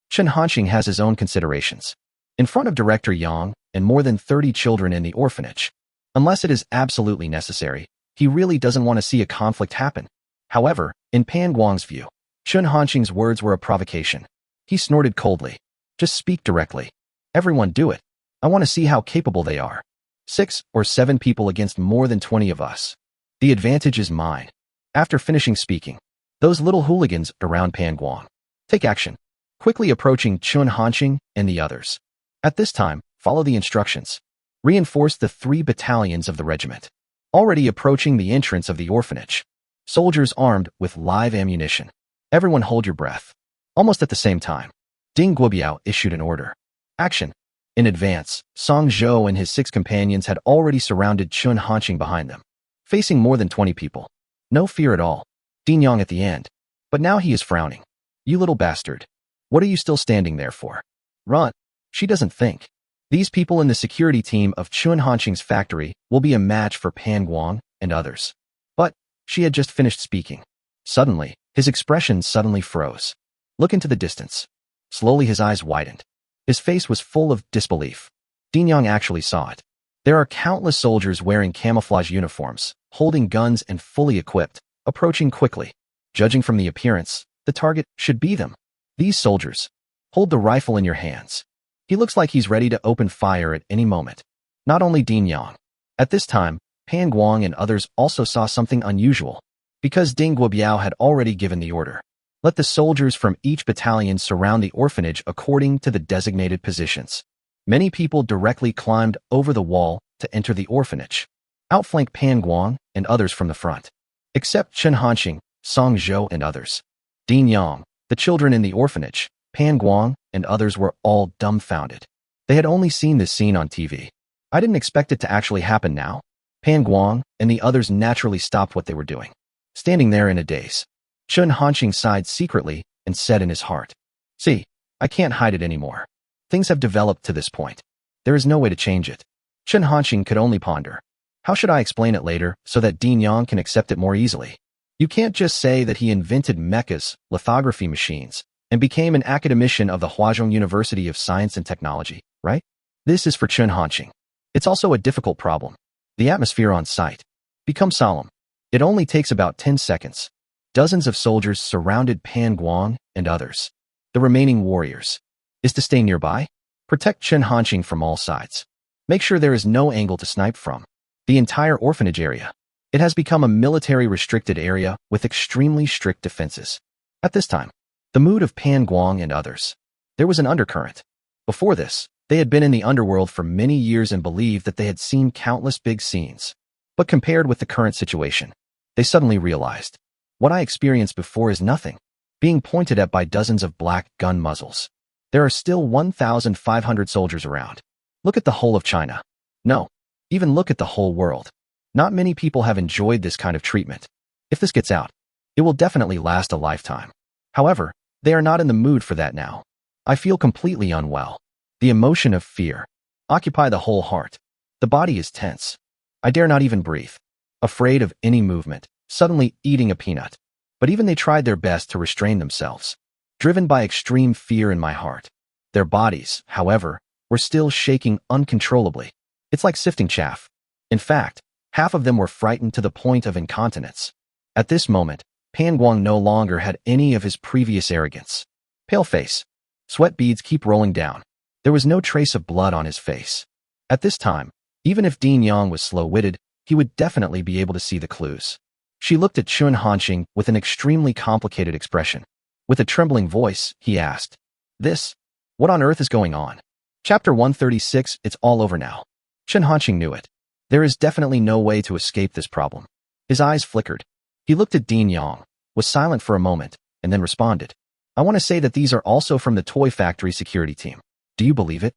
Chen Hanqing has his own considerations. In front of Director Yang and more than 30 children in the orphanage, unless it is absolutely necessary, he really doesn't want to see a conflict happen. However, in Pan Guang's view, Chen Hanqing's words were a provocation. He snorted coldly. Just speak directly. Everyone do it. I want to see how capable they are. 6 or 7 people against more than 20 of us. The advantage is mine. After finishing speaking, those little hooligans around Pan Guang take action, quickly approaching Chen Hanqing and the others. At this time, follow the instructions. Reinforce the 3 battalions of the regiment. Already approaching the entrance of the orphanage. Soldiers armed with live ammunition. Everyone hold your breath. Almost at the same time, Ding Guobiao issued an order. Action. In advance, Song Zhou and his 6 companions had already surrounded Chen Hanqing behind them, facing more than 20 people. No fear at all. Dean Yang at the end. But now he is frowning. You little bastard. What are you still standing there for? Run. She doesn't think. These people in the security team of Chen Hanqing's factory will be a match for Pan Guang and others. But she had just finished speaking. Suddenly, his expression suddenly froze. Look into the distance. Slowly his eyes widened. His face was full of disbelief. Dean Yang actually saw it. There are countless soldiers wearing camouflage uniforms, holding guns and fully equipped, approaching quickly. Judging from the appearance, the target should be them. These soldiers. Hold the rifle in your hands. He looks like he's ready to open fire at any moment. Not only Dean Yang. At this time, Pan Guang and others also saw something unusual. Because Ding Guobiao had already given the order. Let the soldiers from each battalion surround the orphanage according to the designated positions. Many people directly climbed over the wall to enter the orphanage. Outflank Pan Guang and others from the front. Except Chen Hanqing, Song Zhou and others. Dean Yang, the children in the orphanage, Pan Guang and others were all dumbfounded. They had only seen this scene on TV. I didn't expect it to actually happen now. Pan Guang and the others naturally stopped what they were doing. Standing there in a daze. Chen Hanqing sighed secretly and said in his heart, "See, I can't hide it anymore. Things have developed to this point. There is no way to change it." Chen Hanqing could only ponder. How should I explain it later so that Dean Yang can accept it more easily? You can't just say that he invented mechas, lithography machines, and became an academician of the Huazhong University of Science and Technology, right? This is for Chen Hanqing. It's also a difficult problem. The atmosphere on site. Become solemn. It only takes about 10 seconds. Dozens of soldiers surrounded Pan Guang and others. The remaining warriors is to stay nearby, protect Chen Hanqing from all sides. Make sure there is no angle to snipe from. The entire orphanage area. It has become a military-restricted area with extremely strict defenses. At this time, the mood of Pan Guang and others. There was an undercurrent. Before this, they had been in the underworld for many years and believed that they had seen countless big scenes. But compared with the current situation, they suddenly realized, what I experienced before is nothing. Being pointed at by dozens of black gun muzzles. There are still 1,500 soldiers around. Look at the whole of China. No, even look at the whole world. Not many people have enjoyed this kind of treatment. If this gets out, it will definitely last a lifetime. However, they are not in the mood for that now. I feel completely unwell. The emotion of fear occupy the whole heart. The body is tense. I dare not even breathe. Afraid of any movement, suddenly eating a peanut. But even they tried their best to restrain themselves. Driven by extreme fear in my heart. Their bodies, however, were still shaking uncontrollably. It's like sifting chaff. In fact, half of them were frightened to the point of incontinence. At this moment, Pan Guang no longer had any of his previous arrogance. Pale face. Sweat beads keep rolling down. There was no trace of blood on his face. At this time, even if Dean Yang was slow-witted, he would definitely be able to see the clues. She looked at Chen Hanqing with an extremely complicated expression. With a trembling voice, he asked, "This? What on earth is going on?" Chapter 136, it's all over now. Chen Hanqing knew it. There is definitely no way to escape this problem. His eyes flickered. He looked at Dean Yang, was silent for a moment, and then responded. "I want to say that these are also from the toy factory security team. Do you believe it?"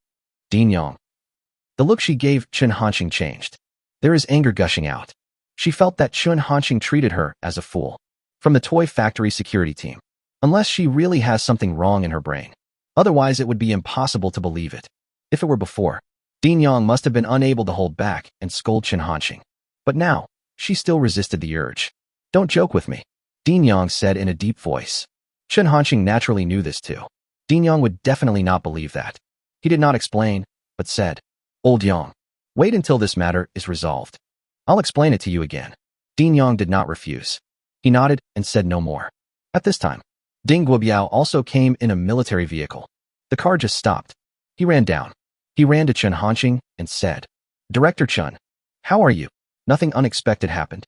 Dean Yang. The look she gave Chen Hanqing changed. There is anger gushing out. She felt that Chen Hanqing treated her as a fool. From the toy factory security team. Unless she really has something wrong in her brain. Otherwise, it would be impossible to believe it. If it were before, Dean Yang must have been unable to hold back and scold Chen Hanqing. But now, she still resisted the urge. "Don't joke with me," Dean Yang said in a deep voice. Chen Hanqing naturally knew this too. Dean Yang would definitely not believe that. He did not explain, but said, "Old Yang, wait until this matter is resolved. I'll explain it to you again." Dean Yang did not refuse. He nodded and said no more. At this time, Ding Guobiao also came in a military vehicle. The car just stopped. He ran down. He ran to Chen Hanqing and said, "Director Chen, how are you?" Nothing unexpected happened.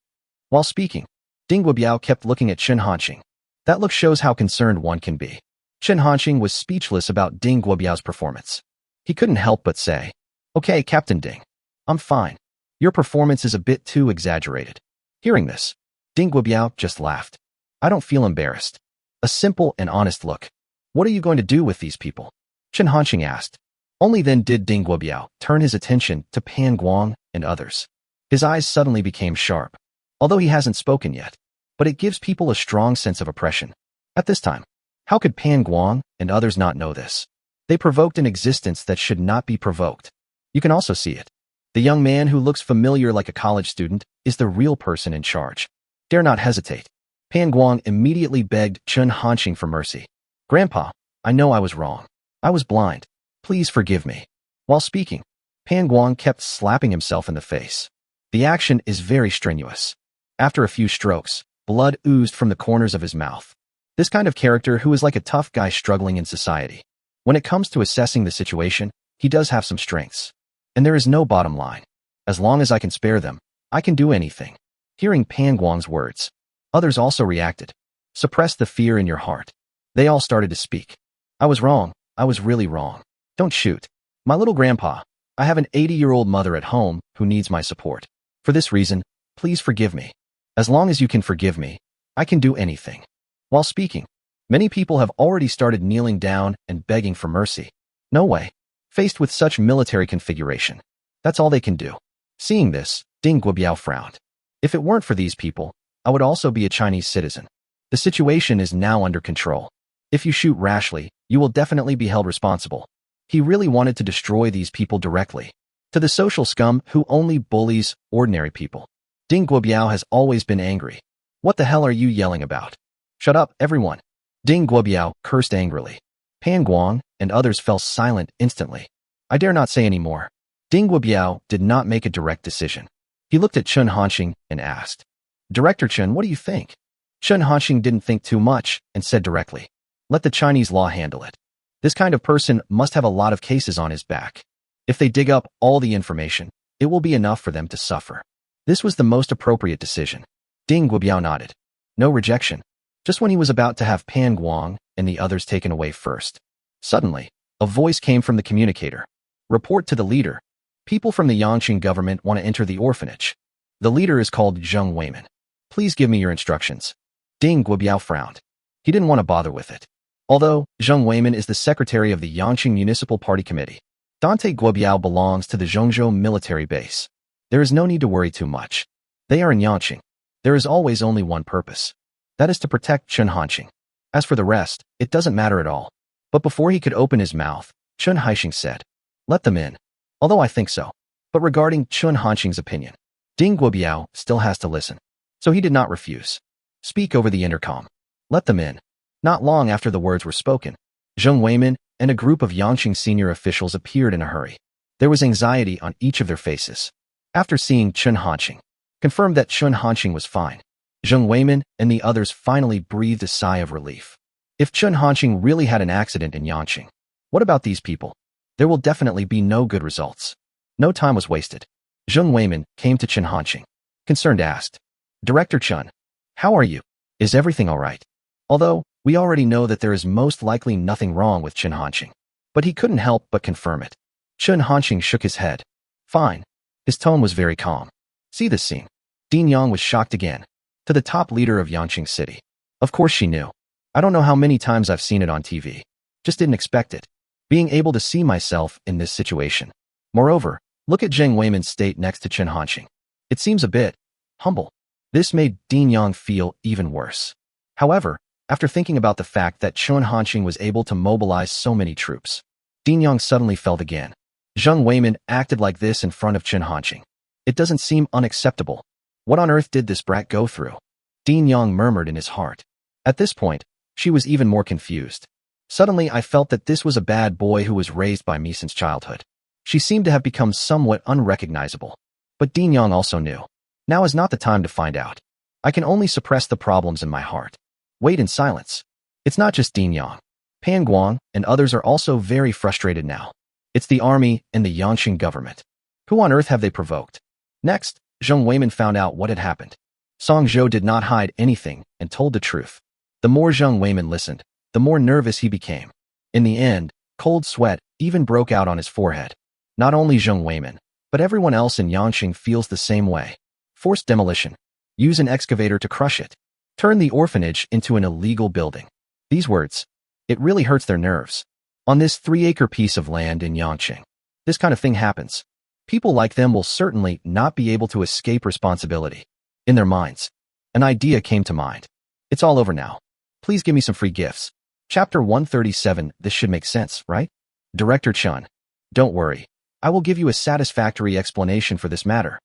While speaking, Ding Guobiao kept looking at Chen Hanqing. That look shows how concerned one can be. Chen Hanqing was speechless about Ding Guobiao's performance. He couldn't help but say, "Okay, Captain Ding. I'm fine. Your performance is a bit too exaggerated." Hearing this, Ding Guobiao just laughed. "I don't feel embarrassed." A simple and honest look. "What are you going to do with these people?" Chen Hanqing asked. Only then did Ding Guobiao turn his attention to Pan Guang and others. His eyes suddenly became sharp. Although he hasn't spoken yet, but it gives people a strong sense of oppression. At this time, how could Pan Guang and others not know this? They provoked an existence that should not be provoked. You can also see it. The young man who looks familiar like a college student is the real person in charge. Dare not hesitate. Pan Guang immediately begged Chen Hanqing for mercy. "Grandpa, I know I was wrong. I was blind. Please forgive me." While speaking, Pan Guang kept slapping himself in the face. The action is very strenuous. After a few strokes, blood oozed from the corners of his mouth. This kind of character who is like a tough guy struggling in society. When it comes to assessing the situation, he does have some strengths. And there is no bottom line. As long as I can spare them, I can do anything. Hearing Pan Guang's words, others also reacted. Suppress the fear in your heart. They all started to speak. I was wrong. I was really wrong. Don't shoot. My little grandpa. I have an 80-year-old mother at home who needs my support. For this reason, please forgive me. As long as you can forgive me, I can do anything. While speaking, many people have already started kneeling down and begging for mercy. No way. Faced with such military configuration, that's all they can do. Seeing this, Ding Guobiao frowned. If it weren't for these people, I would also be a Chinese citizen. The situation is now under control. If you shoot rashly, you will definitely be held responsible. He really wanted to destroy these people directly. To the social scum who only bullies ordinary people. Ding Guobiao has always been angry. What the hell are you yelling about? Shut up, everyone. Ding Guobiao cursed angrily. Pan Guang and others fell silent instantly. I dare not say any more. Ding Guobiao did not make a direct decision. He looked at Chen Hanxing and asked, Director Chen, what do you think? Chen Hanxing didn't think too much and said directly, let the Chinese law handle it. This kind of person must have a lot of cases on his back. If they dig up all the information, it will be enough for them to suffer. This was the most appropriate decision. Ding Guobiao nodded. No rejection. Just when he was about to have Pan Guang and the others taken away first. Suddenly, a voice came from the communicator. Report to the leader. People from the Yangqing government want to enter the orphanage. The leader is called Zheng Weimin. Please give me your instructions. Ding Guobiao frowned. He didn't want to bother with it. Although Zheng Weimin is the secretary of the Yangqing Municipal Party Committee, Dante Guobiao belongs to the Zhongzhou military base. There is no need to worry too much. They are in Yangqing. There is always only one purpose. That is to protect Chen Hanxing. As for the rest, it doesn't matter at all. But before he could open his mouth, Chen Hanxing said, let them in. Although I think so. But regarding Chen Hanxing's opinion, Ding Guobiao still has to listen. So he did not refuse. Speak over the intercom. Let them in. Not long after the words were spoken, Zheng Weimin and a group of Yangqing senior officials appeared in a hurry. There was anxiety on each of their faces. After seeing Chen Hanxing, confirmed that Chen Hanxing was fine, Zheng Weimin and the others finally breathed a sigh of relief. If Chen Hanxing really had an accident in Yangqing, what about these people? There will definitely be no good results. No time was wasted. Zheng Weimin came to Chen Hanxing. Concerned asked, Director Chen, how are you? Is everything all right? Although, we already know that there is most likely nothing wrong with Chen Hanxing. But he couldn't help but confirm it. Chen Hanxing shook his head. Fine. His tone was very calm. See this scene. Dean Yang was shocked again. To the top leader of Yangqing City. Of course she knew. I don't know how many times I've seen it on TV. Just didn't expect it. Being able to see myself in this situation. Moreover, look at Zheng Weimin's state next to Chen Hanxing. It seems a bit humble. This made Dean Yang feel even worse. However, after thinking about the fact that Chen Hanxing was able to mobilize so many troops, Dean Yang suddenly felt again. Zheng Weimin acted like this in front of Chen Hanxing. It doesn't seem unacceptable. What on earth did this brat go through? Dean Yang murmured in his heart. At this point, she was even more confused. Suddenly, I felt that this was a bad boy who was raised by me since childhood. She seemed to have become somewhat unrecognizable. But Dean Yang also knew. Now is not the time to find out. I can only suppress the problems in my heart. Wait in silence. It's not just Dean Yang. Pan Guang and others are also very frustrated now. It's the army and the Yangqing government. Who on earth have they provoked? Next, Zheng Weimin found out what had happened. Song Zhou did not hide anything and told the truth. The more Zheng Weimin listened, the more nervous he became. In the end, cold sweat even broke out on his forehead. Not only Zheng Weimin, but everyone else in Yangqing feels the same way. Forced demolition. Use an excavator to crush it. Turn the orphanage into an illegal building. These words. It really hurts their nerves. On this 3-acre piece of land in Yangqing, this kind of thing happens. People like them will certainly not be able to escape responsibility. In their minds, an idea came to mind. It's all over now. Please give me some free gifts. Chapter 137. This should make sense, right? Director Chen. Don't worry. I will give you a satisfactory explanation for this matter.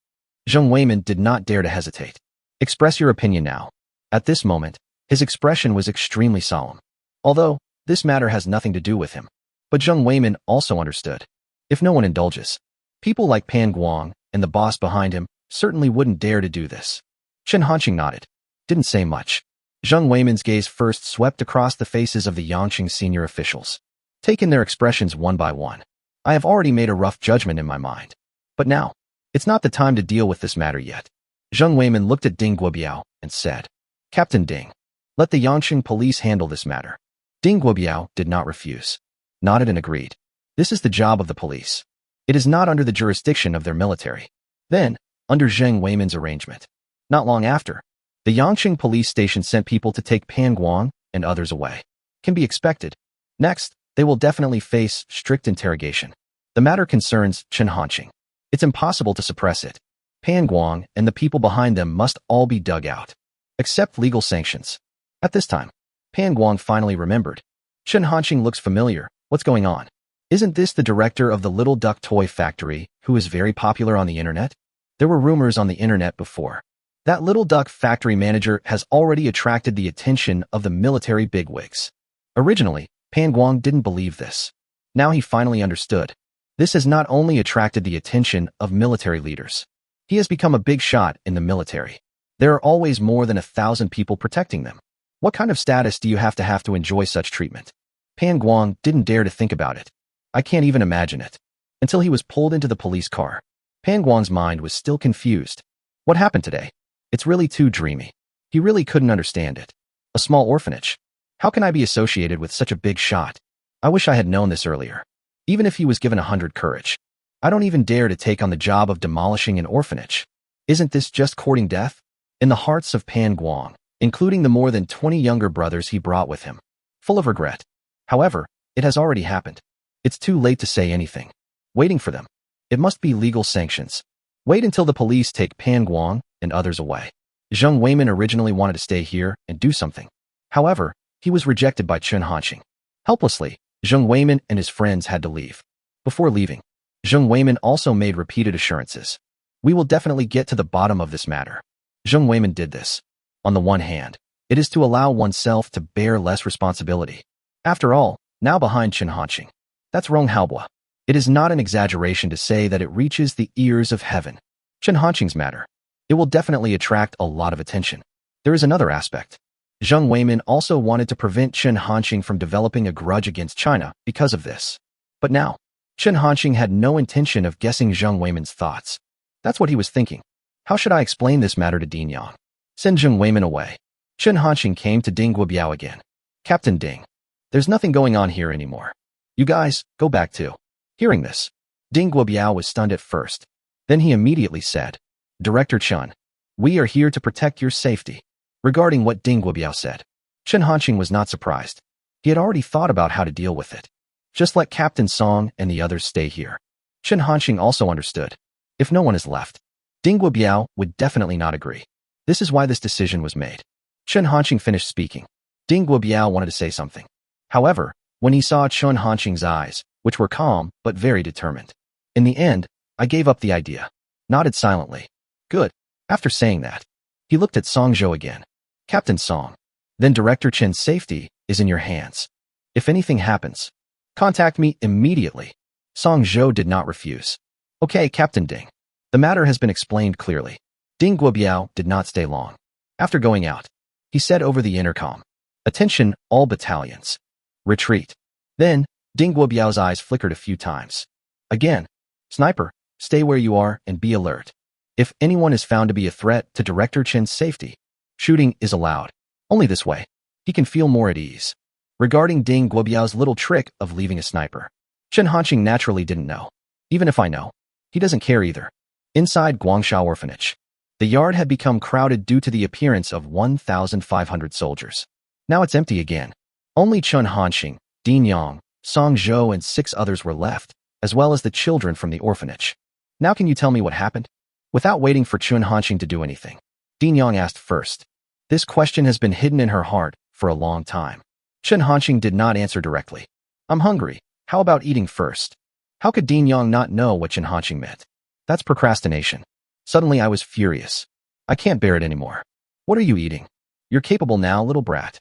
Zheng Weimin did not dare to hesitate. Express your opinion now. At this moment, his expression was extremely solemn. Although, this matter has nothing to do with him. But Zheng Weimin also understood. If no one indulges, People like Pan Guang and the boss behind him certainly wouldn't dare to do this. Chen Hanqing nodded. Didn't say much. Zheng Weiman's gaze first swept across the faces of the Yangqing senior officials. Taking their expressions one by one. I have already made a rough judgment in my mind. But now, it's not the time to deal with this matter yet. Zheng Weiman looked at Ding Guobiao and said, Captain Ding, let the Yangqing police handle this matter. Ding Guobiao did not refuse. Nodded and agreed. This is the job of the police. It is not under the jurisdiction of their military. Then, under Zheng Weiman's arrangement. Not long after, the Yangqing police station sent people to take Pan Guang and others away. Can be expected. Next, they will definitely face strict interrogation. The matter concerns Chen Hanqing. It's impossible to suppress it. Pan Guang and the people behind them must all be dug out. Except legal sanctions. At this time, Pan Guang finally remembered. Chen Hanqing looks familiar. What's going on? Isn't this the director of the Little Duck Toy Factory who is very popular on the internet? There were rumors on the internet before. That Little Duck Factory manager has already attracted the attention of the military bigwigs. Originally, Pan Guang didn't believe this. Now he finally understood. This has not only attracted the attention of military leaders. He has become a big shot in the military. There are always more than 1,000 people protecting them. What kind of status do you have to enjoy such treatment? Pan Guang didn't dare to think about it. I can't even imagine it. Until he was pulled into the police car. Pan Guang's mind was still confused. What happened today? It's really too dreamy. He really couldn't understand it. A small orphanage. How can I be associated with such a big shot? I wish I had known this earlier. Even if he was given 100 courage. I don't even dare to take on the job of demolishing an orphanage. Isn't this just courting death? In the hearts of Pan Guang, including the more than 20 younger brothers he brought with him. Full of regret. However, it has already happened. It's too late to say anything. Waiting for them. It must be legal sanctions. Wait until the police take Pan Guang and others away. Zheng Weiman originally wanted to stay here and do something. However, he was rejected by Chen Hanqing. Helplessly, Zheng Weiman and his friends had to leave. Before leaving, Zheng Weiman also made repeated assurances. We will definitely get to the bottom of this matter. Zheng Weiman did this. On the one hand, it is to allow oneself to bear less responsibility. After all, now behind Chen Hanqing. That's Rong Haobua. It is not an exaggeration to say that it reaches the ears of heaven. Chen Hanqing's matter. It will definitely attract a lot of attention. There is another aspect. Zheng Weiman also wanted to prevent Chen Hanqing from developing a grudge against China because of this. But now, Chen Hanqing had no intention of guessing Zheng Weiman's thoughts. That's what he was thinking. How should I explain this matter to Ding Yang? Send Zheng Weiman away. Chen Hanqing came to Ding Guobiao again. Captain Ding. There's nothing going on here anymore. You guys, go back too. Hearing this, Ding Guobiao was stunned at first. Then he immediately said, Director Chen, we are here to protect your safety. Regarding what Ding Guobiao said, Chen Hanqing was not surprised. He had already thought about how to deal with it. Just let Captain Song and the others stay here. Chen Hanqing also understood. If no one is left, Ding Guobiao would definitely not agree. This is why this decision was made. Chen Hanqing finished speaking. Ding Guobiao wanted to say something. However, when he saw Chen Hanqing's eyes, which were calm but very determined. In the end, I gave up the idea. Nodded silently. Good. After saying that, he looked at Song Zhou again. Captain Song. Then Director Chen's safety is in your hands. If anything happens, contact me immediately. Song Zhou did not refuse. Okay, Captain Ding. The matter has been explained clearly. Ding Guobiao did not stay long. After going out, he said over the intercom, Attention, all battalions. Retreat. Then, Ding Guobiao's eyes flickered a few times. Again, Sniper, stay where you are and be alert. If anyone is found to be a threat to Director Chen's safety, shooting is allowed. Only this way, he can feel more at ease. Regarding Ding Guobiao's little trick of leaving a sniper, Chen Hanqing naturally didn't know. Even if I know, he doesn't care either. Inside Guangsha Orphanage, the yard had become crowded due to the appearance of 1,500 soldiers. Now it's empty again. Only Chen Hanqing, Ding Yang, Song Zhou and 6 others were left, as well as the children from the orphanage. Now can you tell me what happened? Without waiting for Chen Hanqing to do anything, Ding Yang asked first. This question has been hidden in her heart for a long time. Chen Hanqing did not answer directly. I'm hungry. How about eating first? How could Ding Yang not know what Chen Hanqing meant? That's procrastination. Suddenly I was furious. I can't bear it anymore. What are you eating? You're capable now, little brat.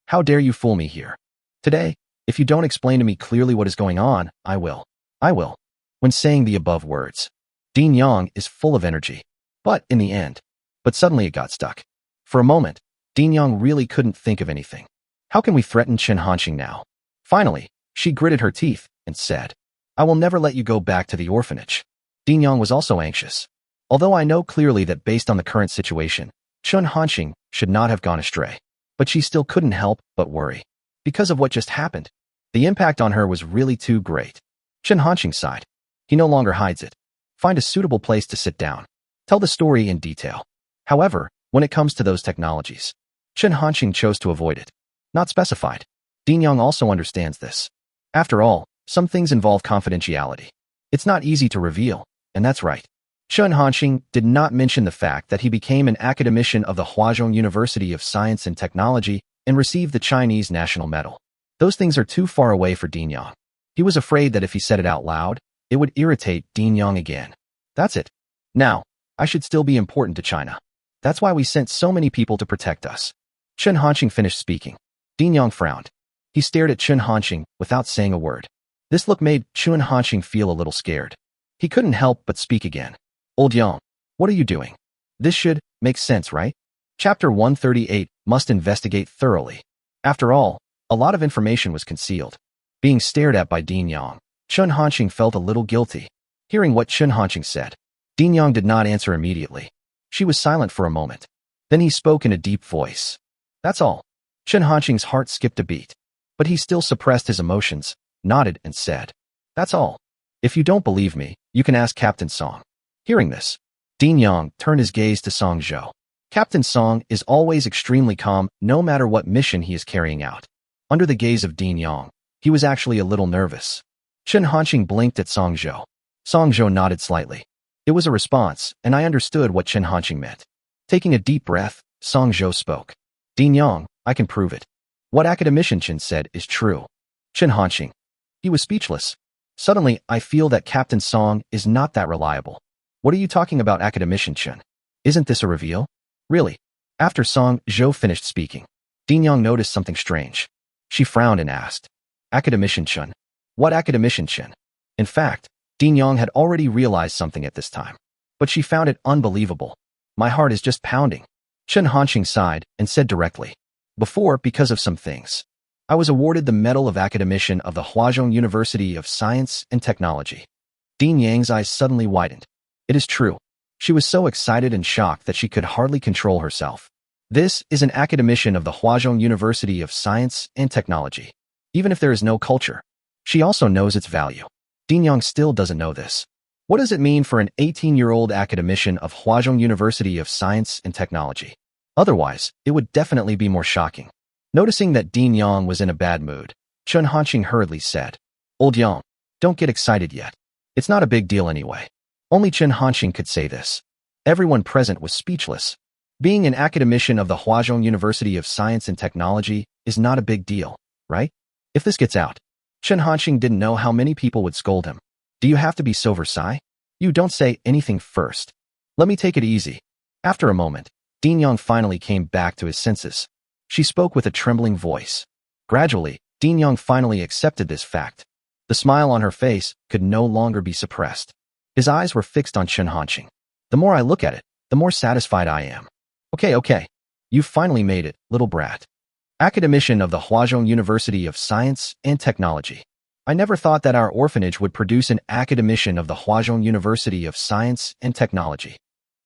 How dare you fool me here? Today, if you don't explain to me clearly what is going on, I will. when saying the above words. Dean Yang is full of energy. But suddenly it got stuck. For a moment, Dean Yang really couldn't think of anything. How can we threaten Chen Hanqing now? Finally, she gritted her teeth and said, I will never let you go back to the orphanage. Dean Yang was also anxious. Although I know clearly that based on the current situation, Chen Hanqing should not have gone astray. But she still couldn't help but worry. Because of what just happened, the impact on her was really too great. Chen Hanqing sighed. He no longer hides it. Find a suitable place to sit down. Tell the story in detail. However, when it comes to those technologies, Chen Hanqing chose to avoid it. Not specified. Dean Yang also understands this. After all, some things involve confidentiality. It's not easy to reveal, and that's right. Chen Hanqing did not mention the fact that he became an academician of the Huazhong University of Science and Technology and received the Chinese National Medal. Those things are too far away for Dean Yang. He was afraid that if he said it out loud, it would irritate Dean Yang again. That's it. Now, I should still be important to China. That's why we sent so many people to protect us. Chen Hanqing finished speaking. Dean Yang frowned. He stared at Chen Hanqing without saying a word. This look made Chen Hanqing feel a little scared. He couldn't help but speak again. Old Yang, what are you doing? This should make sense, right? Chapter 138 must investigate thoroughly. After all, a lot of information was concealed. Being stared at by Dean Yang, Chen Hanqing felt a little guilty. Hearing what Chen Hanqing said, Dean Yang did not answer immediately. She was silent for a moment. Then he spoke in a deep voice. That's all. Chen Hanqing's heart skipped a beat. But he still suppressed his emotions, nodded and said, That's all. If you don't believe me, you can ask Captain Song. Hearing this, Dean Yang turned his gaze to Song Zhou. Captain Song is always extremely calm no matter what mission he is carrying out. Under the gaze of Dean Yang, he was actually a little nervous. Chen Hanqing blinked at Song Zhou. Song Zhou nodded slightly. It was a response, and I understood what Chen Hanqing meant. Taking a deep breath, Song Zhou spoke. Dean Yang, I can prove it. What Academician Chen said is true. Chen Hanqing. He was speechless. Suddenly, I feel that Captain Song is not that reliable. What are you talking about, Academician Chen? Isn't this a reveal? Really? After Song Zhou finished speaking, Dean Yang noticed something strange. She frowned and asked, Academician Chen? What Academician Chen? In fact, Dean Yang had already realized something at this time. But she found it unbelievable. My heart is just pounding. Chen Hanqing sighed and said directly, Before, because of some things, I was awarded the Medal of Academician of the Huazhong University of Science and Technology. Dean Yang's eyes suddenly widened. It is true. She was so excited and shocked that she could hardly control herself. This is an academician of the Huazhong University of Science and Technology. Even if there is no culture, she also knows its value. Dean Yang still doesn't know this. What does it mean for an 18-year-old academician of Huazhong University of Science and Technology? Otherwise, it would definitely be more shocking. Noticing that Dean Yang was in a bad mood, Chen Hanqing hurriedly said, Old Yang, don't get excited yet. It's not a big deal anyway. Only Chen Hanqing could say this. Everyone present was speechless. Being an academician of the Huazhong University of Science and Technology is not a big deal, right? If this gets out, Chen Hanqing didn't know how many people would scold him. Do you have to be so Versailles? You don't say anything first. Let me take it easy. After a moment, Dean Yang finally came back to his senses. She spoke with a trembling voice. Gradually, Dean Yang finally accepted this fact. The smile on her face could no longer be suppressed. His eyes were fixed on Chen Hanqing. The more I look at it, the more satisfied I am. Okay. You've finally made it, little brat. Academician of the Huazhong University of Science and Technology. I never thought that our orphanage would produce an academician of the Huazhong University of Science and Technology.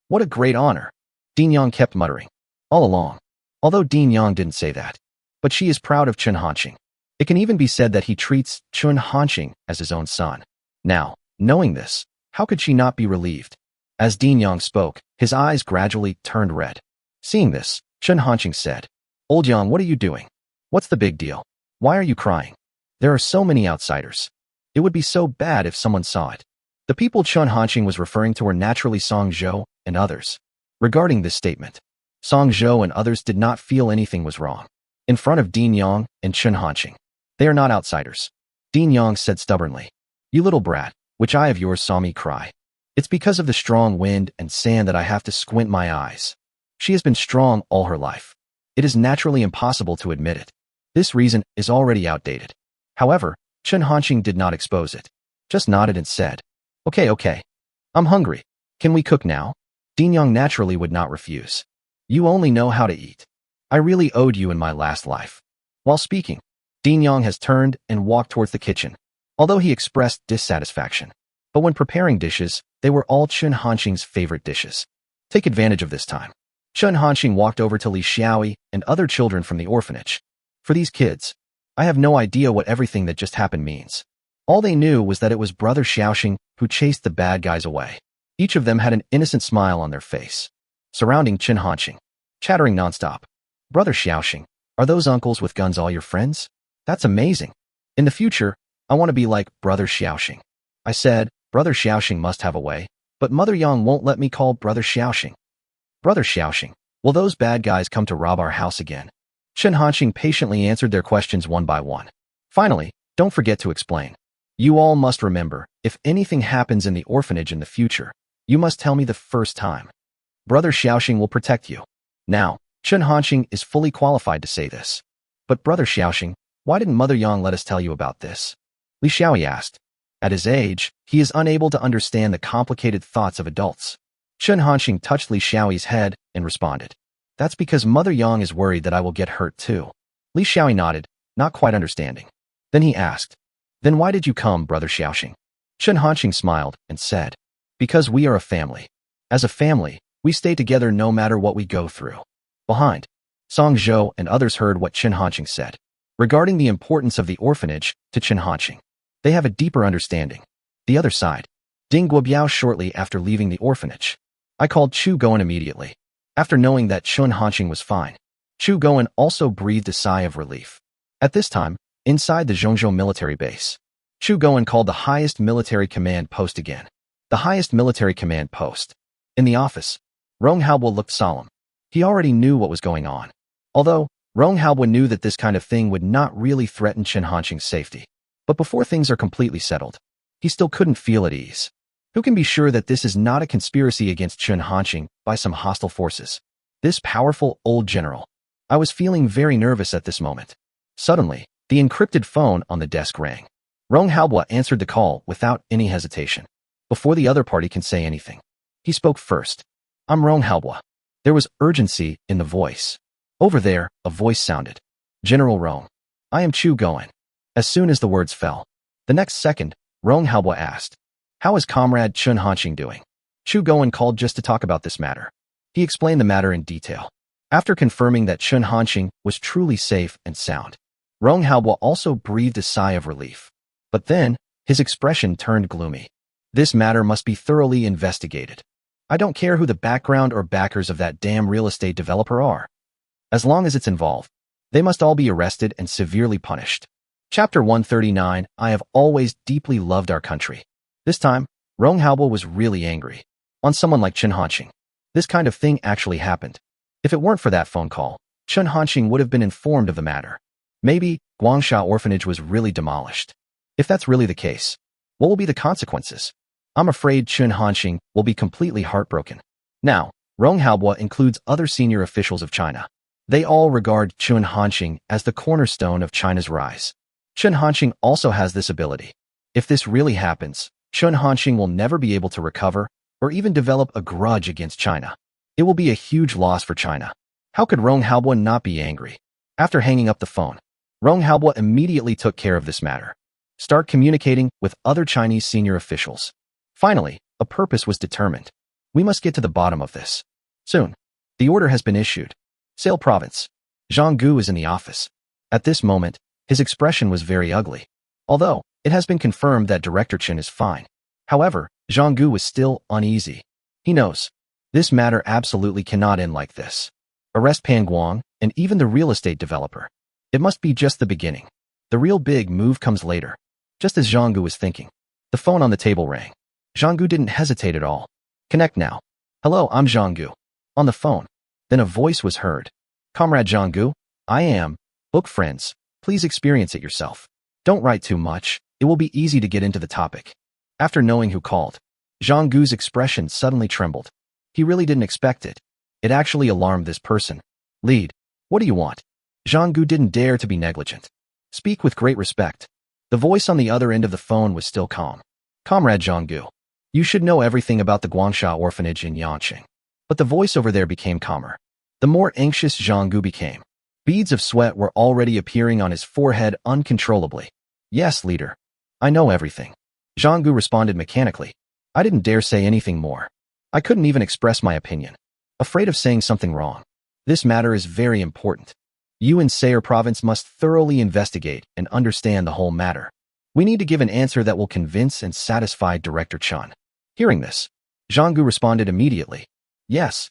What a great honor. Dean Yang kept muttering. All along. Although Dean Yang didn't say that. But she is proud of Chen Hanqing. It can even be said that he treats Chen Hanqing as his own son. Now, knowing this, how could she not be relieved? As Dean Yang spoke, his eyes gradually turned red. Seeing this, Chen Hanqing said, Old Yang, what are you doing? What's the big deal? Why are you crying? There are so many outsiders. It would be so bad if someone saw it. The people Chen Hanqing was referring to were naturally Song Zhou and others. Regarding this statement, Song Zhou and others did not feel anything was wrong. In front of Dean Yang and Chen Hanqing, they are not outsiders. Dean Yang said stubbornly, You little brat, which eye of yours saw me cry? It's because of the strong wind and sand that I have to squint my eyes. She has been strong all her life. It is naturally impossible to admit it. This reason is already outdated. However, Chen Hanqing did not expose it, just nodded and said, Okay, okay. I'm hungry. Can we cook now? Dean Young naturally would not refuse. You only know how to eat. I really owed you in my last life. While speaking, Dean Young has turned and walked towards the kitchen, although he expressed dissatisfaction. But when preparing dishes, they were all Chen Hanqing's favorite dishes. Take advantage of this time. Chen Hanqing walked over to Li Xiaoyi and other children from the orphanage. For these kids, I have no idea what everything that just happened means. All they knew was that it was Brother Xiaoxing who chased the bad guys away. Each of them had an innocent smile on their face, surrounding Chen Hanqing, chattering nonstop. Brother Xiaoxing, are those uncles with guns all your friends? That's amazing. In the future, I want to be like Brother Xiaoxing. I said, Brother Xiaoxing must have a way, but Mother Yang won't let me call Brother Xiaoxing. Brother Xiaoxing, will those bad guys come to rob our house again? Chen Hanqing patiently answered their questions one by one. Finally, don't forget to explain. You all must remember, if anything happens in the orphanage in the future, you must tell me the first time. Brother Xiaoxing will protect you. Now, Chen Hanqing is fully qualified to say this. But Brother Xiaoxing, why didn't Mother Yang let us tell you about this? Li Xiaoyi asked. At his age, he is unable to understand the complicated thoughts of adults. Chen Hanqing touched Li Xiaoyi's head and responded. That's because Mother Yang is worried that I will get hurt too. Li Xiaoyi nodded, not quite understanding. Then he asked, Then why did you come, Brother Xiaoxing? Chen Hanqing smiled and said, Because we are a family. As a family, we stay together no matter what we go through. Behind, Song Zhou and others heard what Chen Hanqing said. Regarding the importance of the orphanage to Chen Hanqing, they have a deeper understanding. The other side, Ding Guobiao shortly after leaving the orphanage. I called Chu Goen immediately. After knowing that Chen Hanqing was fine, Chu Goen also breathed a sigh of relief. At this time, inside the Zhongzhou military base, Chu Goen called the highest military command post again. The highest military command post. In the office, Rong Haobo looked solemn. He already knew what was going on. Although, Rong Haobo knew that this kind of thing would not really threaten Chen Hanqing's safety. But before things are completely settled, he still couldn't feel at ease. Who can be sure that this is not a conspiracy against Chen Hanqing by some hostile forces? This powerful old general. I was feeling very nervous at this moment. Suddenly, the encrypted phone on the desk rang. Rong Haobo answered the call without any hesitation. Before the other party can say anything, he spoke first. I'm Rong Haobo. There was urgency in the voice. Over there, a voice sounded. General Rong. I am Chu Goen. As soon as the words fell, the next second, Rong Haobo asked, How is Comrade Chen Hanqing doing? Chu Goen called just to talk about this matter. He explained the matter in detail. After confirming that Chen Hanqing was truly safe and sound, Rong Haobo also breathed a sigh of relief. But then, his expression turned gloomy. This matter must be thoroughly investigated. I don't care who the background or backers of that damn real estate developer are. As long as it's involved, they must all be arrested and severely punished. Chapter 139, I have always deeply loved our country. This time, Rong Haobo was really angry. On someone like Chen Hanqing. This kind of thing actually happened. If it weren't for that phone call, Chen Hanqing would have been informed of the matter. Maybe Guangsha Orphanage was really demolished. If that's really the case, what will be the consequences? I'm afraid Chen Hanqing will be completely heartbroken. Now, Rong Haobo includes other senior officials of China. They all regard Chen Hanqing as the cornerstone of China's rise. Chen Hanqing also has this ability. If this really happens, Chen Hanqing will never be able to recover or even develop a grudge against China. It will be a huge loss for China. How could Rong Haobo not be angry? After hanging up the phone, Rong Haobo immediately took care of this matter. Start communicating with other Chinese senior officials. Finally, a purpose was determined. We must get to the bottom of this. Soon. The order has been issued. Sale Province. Zhang Gu is in the office. At this moment, his expression was very ugly. Although, it has been confirmed that Director Chen is fine. However, Zhang Gu was still uneasy. He knows. This matter absolutely cannot end like this. Arrest Pan Guang, and even the real estate developer. It must be just the beginning. The real big move comes later. Just as Zhang Gu was thinking, the phone on the table rang. Zhang Gu didn't hesitate at all. Connect now. Hello, I'm Zhang Gu. On the phone. Then a voice was heard. Comrade Zhang Gu, I am. Book friends. Please experience it yourself. Don't write too much. It will be easy to get into the topic. After knowing who called, Zhang Gu's expression suddenly trembled. He really didn't expect it. It actually alarmed this person. Lead. What do you want? Zhang Gu didn't dare to be negligent. Speak with great respect. The voice on the other end of the phone was still calm. Comrade Zhang Gu. You should know everything about the Guangsha orphanage in Yangqing. But the voice over there became calmer. The more anxious Zhang Gu became. Beads of sweat were already appearing on his forehead uncontrollably. Yes, leader. I know everything. Zhang Gu responded mechanically. I didn't dare say anything more. I couldn't even express my opinion. Afraid of saying something wrong. This matter is very important. You and Sayre Province must thoroughly investigate and understand the whole matter. We need to give an answer that will convince and satisfy Director Chen. Hearing this, Zhang Gu responded immediately. Yes.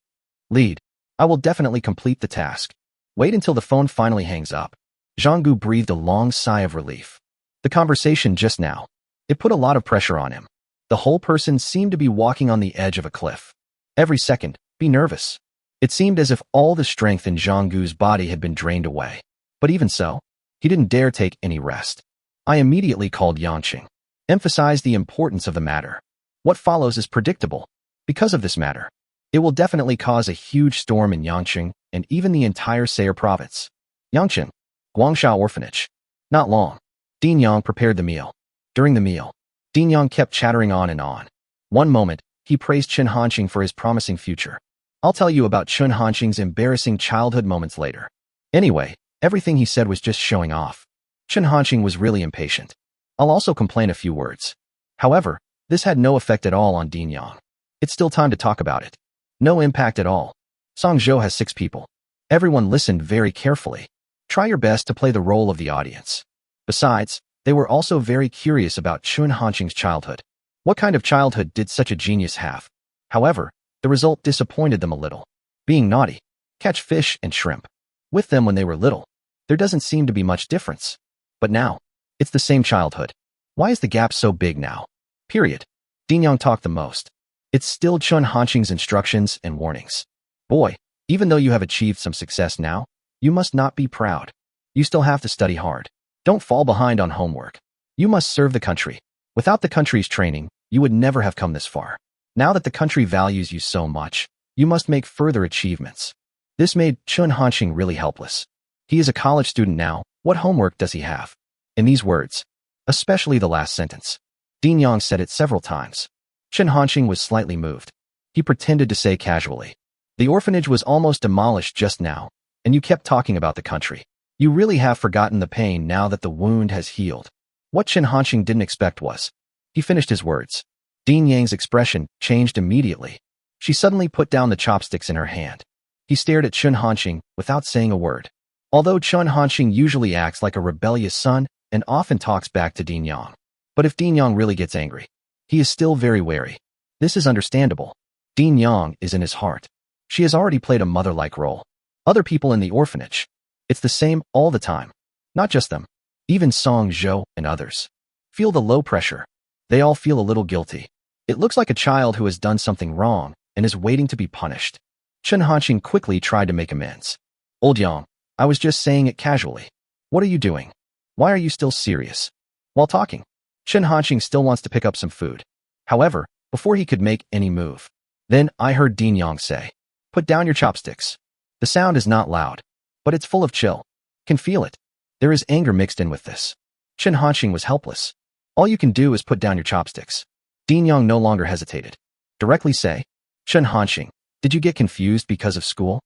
Lead. I will definitely complete the task. Wait until the phone finally hangs up. Zhang Gu breathed a long sigh of relief. The conversation just now. It put a lot of pressure on him. The whole person seemed to be walking on the edge of a cliff. Every second, be nervous. It seemed as if all the strength in Zhang Gu's body had been drained away. But even so, he didn't dare take any rest. I immediately called Yangqing. Emphasized the importance of the matter. What follows is predictable. Because of this matter, it will definitely cause a huge storm in Yangqing and even the entire Sayre province. Yangqing, Guangsha Orphanage. Not long. Din Yang prepared the meal. During the meal, Din Yang kept chattering on and on. One moment, he praised Chen Hanqing for his promising future. I'll tell you about Chen Hanqing's embarrassing childhood moments later. Anyway, everything he said was just showing off. Chen Hanqing was really impatient. I'll also complain a few words. However, this had no effect at all on Din Yang. It's still time to talk about it. No impact at all. Song Zhou has 6 people. Everyone listened very carefully. Try your best to play the role of the audience. Besides, they were also very curious about Chen Hanqing's childhood. What kind of childhood did such a genius have? However, the result disappointed them a little. Being naughty, catch fish and shrimp. With them when they were little, there doesn't seem to be much difference. But now, it's the same childhood. Why is the gap so big now? Period. Din Yang talked the most. It's still Chen Hanqing's instructions and warnings. Boy, even though you have achieved some success now, you must not be proud. You still have to study hard. Don't fall behind on homework. You must serve the country. Without the country's training, you would never have come this far. Now that the country values you so much, you must make further achievements. This made Chen Hanqing really helpless. He is a college student now. What homework does he have? In these words, especially the last sentence, Din Yang said it several times. Chen Hanqing was slightly moved. He pretended to say casually, the orphanage was almost demolished just now, and you kept talking about the country. You really have forgotten the pain now that the wound has healed. What Chen Hanqing didn't expect was, he finished his words. Din Yang's expression changed immediately. She suddenly put down the chopsticks in her hand. He stared at Chen Hanqing without saying a word. Although Chen Hanqing usually acts like a rebellious son and often talks back to Din Yang. But if Din Yang really gets angry, he is still very wary. This is understandable. Din Yang is in his heart. She has already played a mother-like role. Other people in the orphanage. It's the same all the time. Not just them. Even Song Zhou and others. Feel the low pressure. They all feel a little guilty. It looks like a child who has done something wrong and is waiting to be punished. Chen Hanqing quickly tried to make amends. Old Yang, I was just saying it casually. What are you doing? Why are you still serious? While talking, Chen Hanqing still wants to pick up some food. However, before he could make any move, then I heard Din Yang say, put down your chopsticks. The sound is not loud, but it's full of chill. Can feel it. There is anger mixed in with this. Chen Hanqing was helpless. All you can do is put down your chopsticks. Din Yang no longer hesitated. Directly say, Chen Hanqing, did you get confused because of school?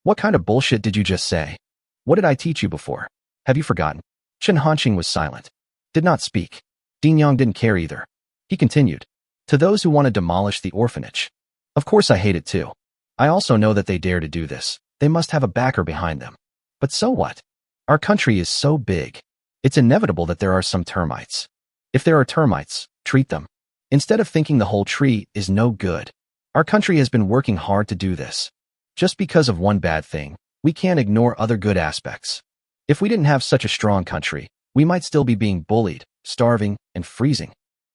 What kind of bullshit did you just say? What did I teach you before? Have you forgotten? Chen Hanqing was silent. Did not speak. Din Yang didn't care either. He continued. To those who want to demolish the orphanage. Of course I hate it too. I also know that they dare to do this. They must have a backer behind them. But so what? Our country is so big. It's inevitable that there are some termites. If there are termites, treat them. Instead of thinking the whole tree is no good. Our country has been working hard to do this. Just because of one bad thing, we can't ignore other good aspects. If we didn't have such a strong country, we might still be being bullied, starving, and freezing.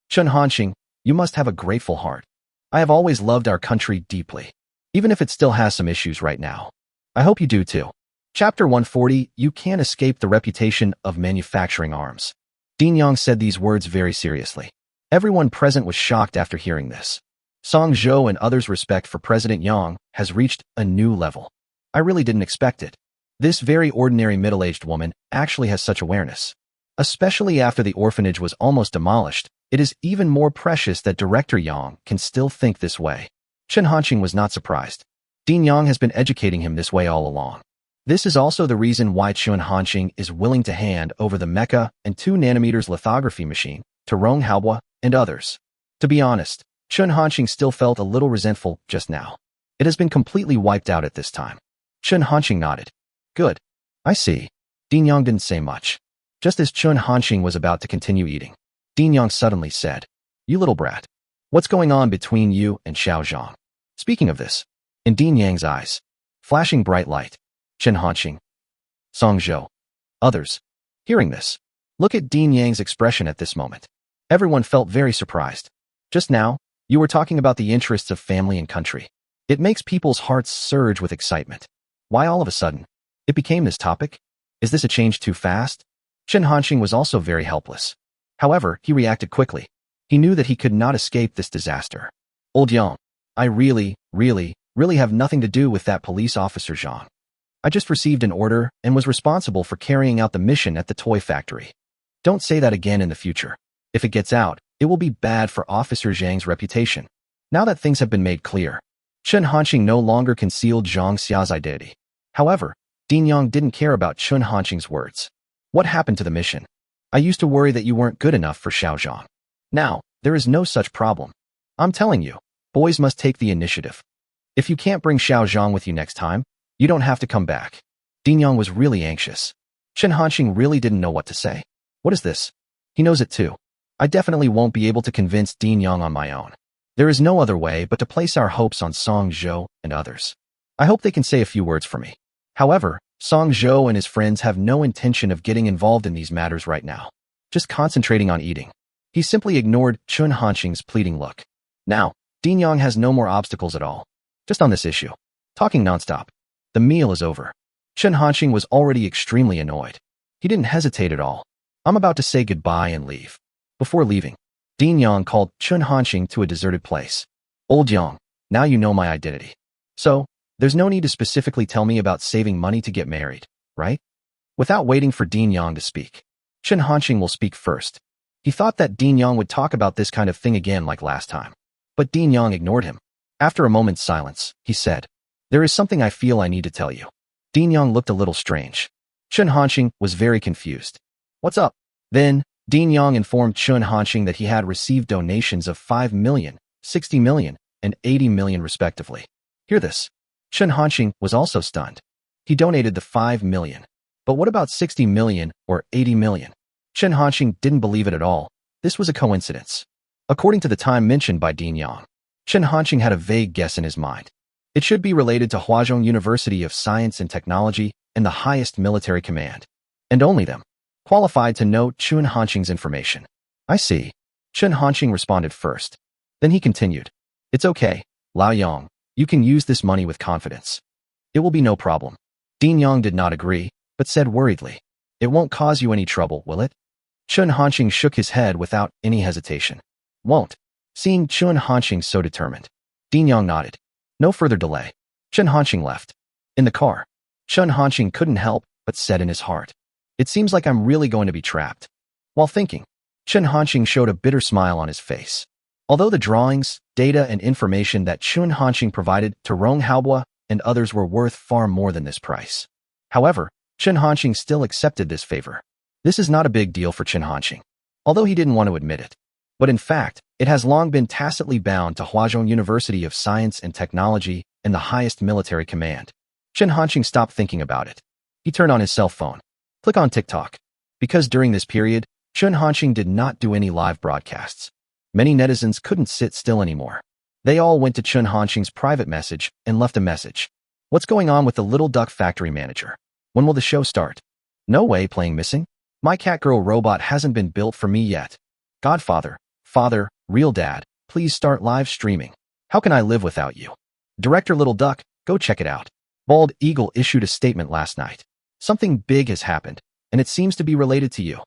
Chen Hanqing, you must have a grateful heart. I have always loved our country deeply, even if it still has some issues right now. I hope you do too. Chapter 140, You Can't Escape the Reputation of Manufacturing Arms. Din Yang said these words very seriously. Everyone present was shocked after hearing this. Song Zhou and others' respect for President Yang has reached a new level. I really didn't expect it. This very ordinary middle-aged woman actually has such awareness. Especially after the orphanage was almost demolished, It is even more precious that Director Yang can still think this way. Chen Hanqing was not surprised. Dean Yang has been educating him this way all along. This is also the reason why Chen Hanqing is willing to hand over the mecha and 2nm lithography machine to Rong Haobua and others. To be honest, Chen Hanqing still felt a little resentful just now. It has been completely wiped out at this time. Chen Hanqing nodded. Good. I see. Dean Yang didn't say much. Just as Chen Hanqing was about to continue eating, Dean Yang suddenly said, "You little brat. What's going on between you and Xiao Zhang?" Speaking of this, in Dean Yang's eyes, flashing bright light, Chen Hanqing, Song Zhou, others. Hearing this, look at Dean Yang's expression at this moment. Everyone felt very surprised. Just now, you were talking about the interests of family and country. It makes people's hearts surge with excitement. Why all of a sudden? It became this topic? Is this a change too fast? Chen Hanqing was also very helpless. However, he reacted quickly. He knew that he could not escape this disaster. Old Yang, I really have nothing to do with that police officer Zhang. I just received an order and was responsible for carrying out the mission at the toy factory. Don't say that again in the future. If it gets out, it will be bad for Officer Zhang's reputation. Now that things have been made clear, Chen Hanqing no longer concealed Zhang Xia's identity. However, Dean Yang didn't care about Chen Hanqing's words. What happened to the mission? I used to worry that you weren't good enough for Xiao Zhang. Now, there is no such problem. I'm telling you, boys must take the initiative. If you can't bring Xiao Zhang with you next time, you don't have to come back. Dean Yang was really anxious. Chen Hanqing really didn't know what to say. What is this? He knows it too. I definitely won't be able to convince Dean Yang on my own. There is no other way but to place our hopes on Song Zhou and others. I hope they can say a few words for me. However, Song Zhou and his friends have no intention of getting involved in these matters right now, just concentrating on eating. He simply ignored Chen Hanqing's pleading look. Now, Dean Yang has no more obstacles at all. Just on this issue. Talking nonstop. The meal is over. Chen Hanqing was already extremely annoyed. He didn't hesitate at all. I'm about to say goodbye and leave. Before leaving, Dean Yang called Chen Hanqing to a deserted place. Old Yang, now you know my identity. So, there's no need to specifically tell me about saving money to get married, right? Without waiting for Dean Yang to speak, Chen Hanqing will speak first. He thought that Dean Yang would talk about this kind of thing again like last time. But Dean Yang ignored him. After a moment's silence, he said, "There is something I feel I need to tell you." Dean Yang looked a little strange. Chen Hanqing was very confused. What's up? Then, Dean Yang informed Chen Hanqing that he had received donations of 5 million, 60 million, and 80 million respectively. Hear this. Chen Hanqing was also stunned. He donated the 5 million. But what about 60 million or 80 million? Chen Hanqing didn't believe it at all. This was a coincidence. According to the time mentioned by Dean Yang, Chen Hanqing had a vague guess in his mind. It should be related to Huazhong University of Science and Technology and the highest military command. And only them, qualified to know Chen Hanqing's information. I see. Chen Hanqing responded first. Then he continued. It's okay, Lao Yang. You can use this money with confidence. It will be no problem. Dean Yang did not agree, but said worriedly. It won't cause you any trouble, will it? Chen Hanqing shook his head without any hesitation. Won't. Seeing Chen Hanqing so determined, Dean Yang nodded. No further delay. Chen Hanqing left. In the car, Chen Hanqing couldn't help but said in his heart, "It seems like I'm really going to be trapped." While thinking, Chen Hanqing showed a bitter smile on his face. Although the drawings, data, and information that Chen Hanqing provided to Rong Haobua and others were worth far more than this price. However, Chen Hanqing still accepted this favor. This is not a big deal for Chen Hanqing, although he didn't want to admit it. But in fact, it has long been tacitly bound to Huazhong University of Science and Technology and the highest military command. Chen Hanqing stopped thinking about it. He turned on his cell phone. Click on TikTok. Because during this period, Chen Hanqing did not do any live broadcasts. Many netizens couldn't sit still anymore. They all went to Chen Hanqing's private message and left a message. What's going on with the Little Duck factory manager? When will the show start? No way, playing missing? My Catgirl robot hasn't been built for me yet. Godfather, Father, Real Dad, please start live streaming. How can I live without you? Director Little Duck, go check it out. Bald Eagle issued a statement last night. Something big has happened, and it seems to be related to you.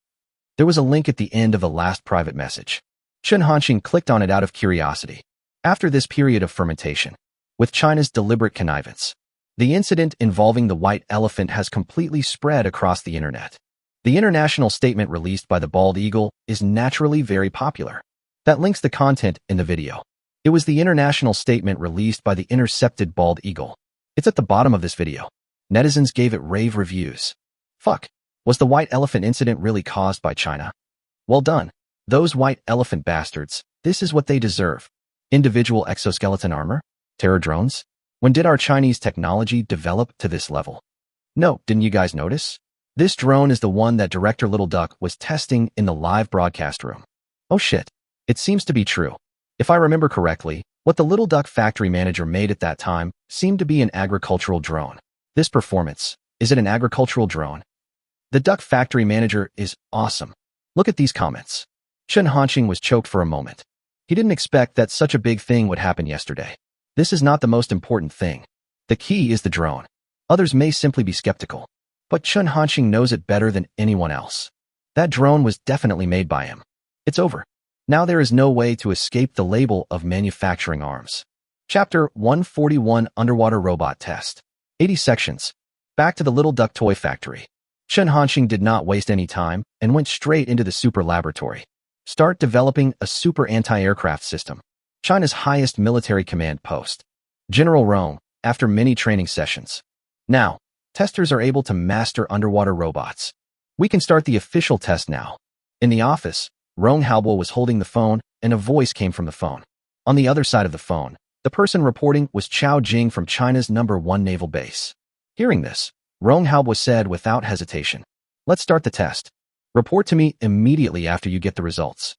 There was a link at the end of the last private message. Chen Hanqing clicked on it out of curiosity. After this period of fermentation, with China's deliberate connivance, the incident involving the white elephant has completely spread across the internet. The international statement released by the Bald Eagle is naturally very popular. That links the content in the video. It was the international statement released by the Intercepted Bald Eagle. It's at the bottom of this video. Netizens gave it rave reviews. Fuck. Was the white elephant incident really caused by China? Well done. Those white elephant bastards. This is what they deserve. Individual exoskeleton armor? Terror drones? When did our Chinese technology develop to this level? No, didn't you guys notice? This drone is the one that Director Little Duck was testing in the live broadcast room. Oh shit. It seems to be true. If I remember correctly, what the Little Duck factory manager made at that time seemed to be an agricultural drone. This performance, is it an agricultural drone? The Duck factory manager is awesome. Look at these comments. Chen Hanqing was choked for a moment. He didn't expect that such a big thing would happen yesterday. This is not the most important thing. The key is the drone. Others may simply be skeptical, but Chen Hanqing knows it better than anyone else. That drone was definitely made by him. It's over. Now there is no way to escape the label of manufacturing arms. Chapter 141 Underwater Robot Test. 80 sections. Back to the Little Duck toy factory. Chen Hanqing did not waste any time and went straight into the super laboratory. Start developing a super anti-aircraft system. China's highest military command post. General Rong, after many training sessions. Now, testers are able to master underwater robots. We can start the official test now. In the office, Rong Haobo was holding the phone, and a voice came from the phone. On the other side of the phone, the person reporting was Chao Jing from China's #1 naval base. Hearing this, Rong Haobo said without hesitation, "Let's start the test. Report to me immediately after you get the results."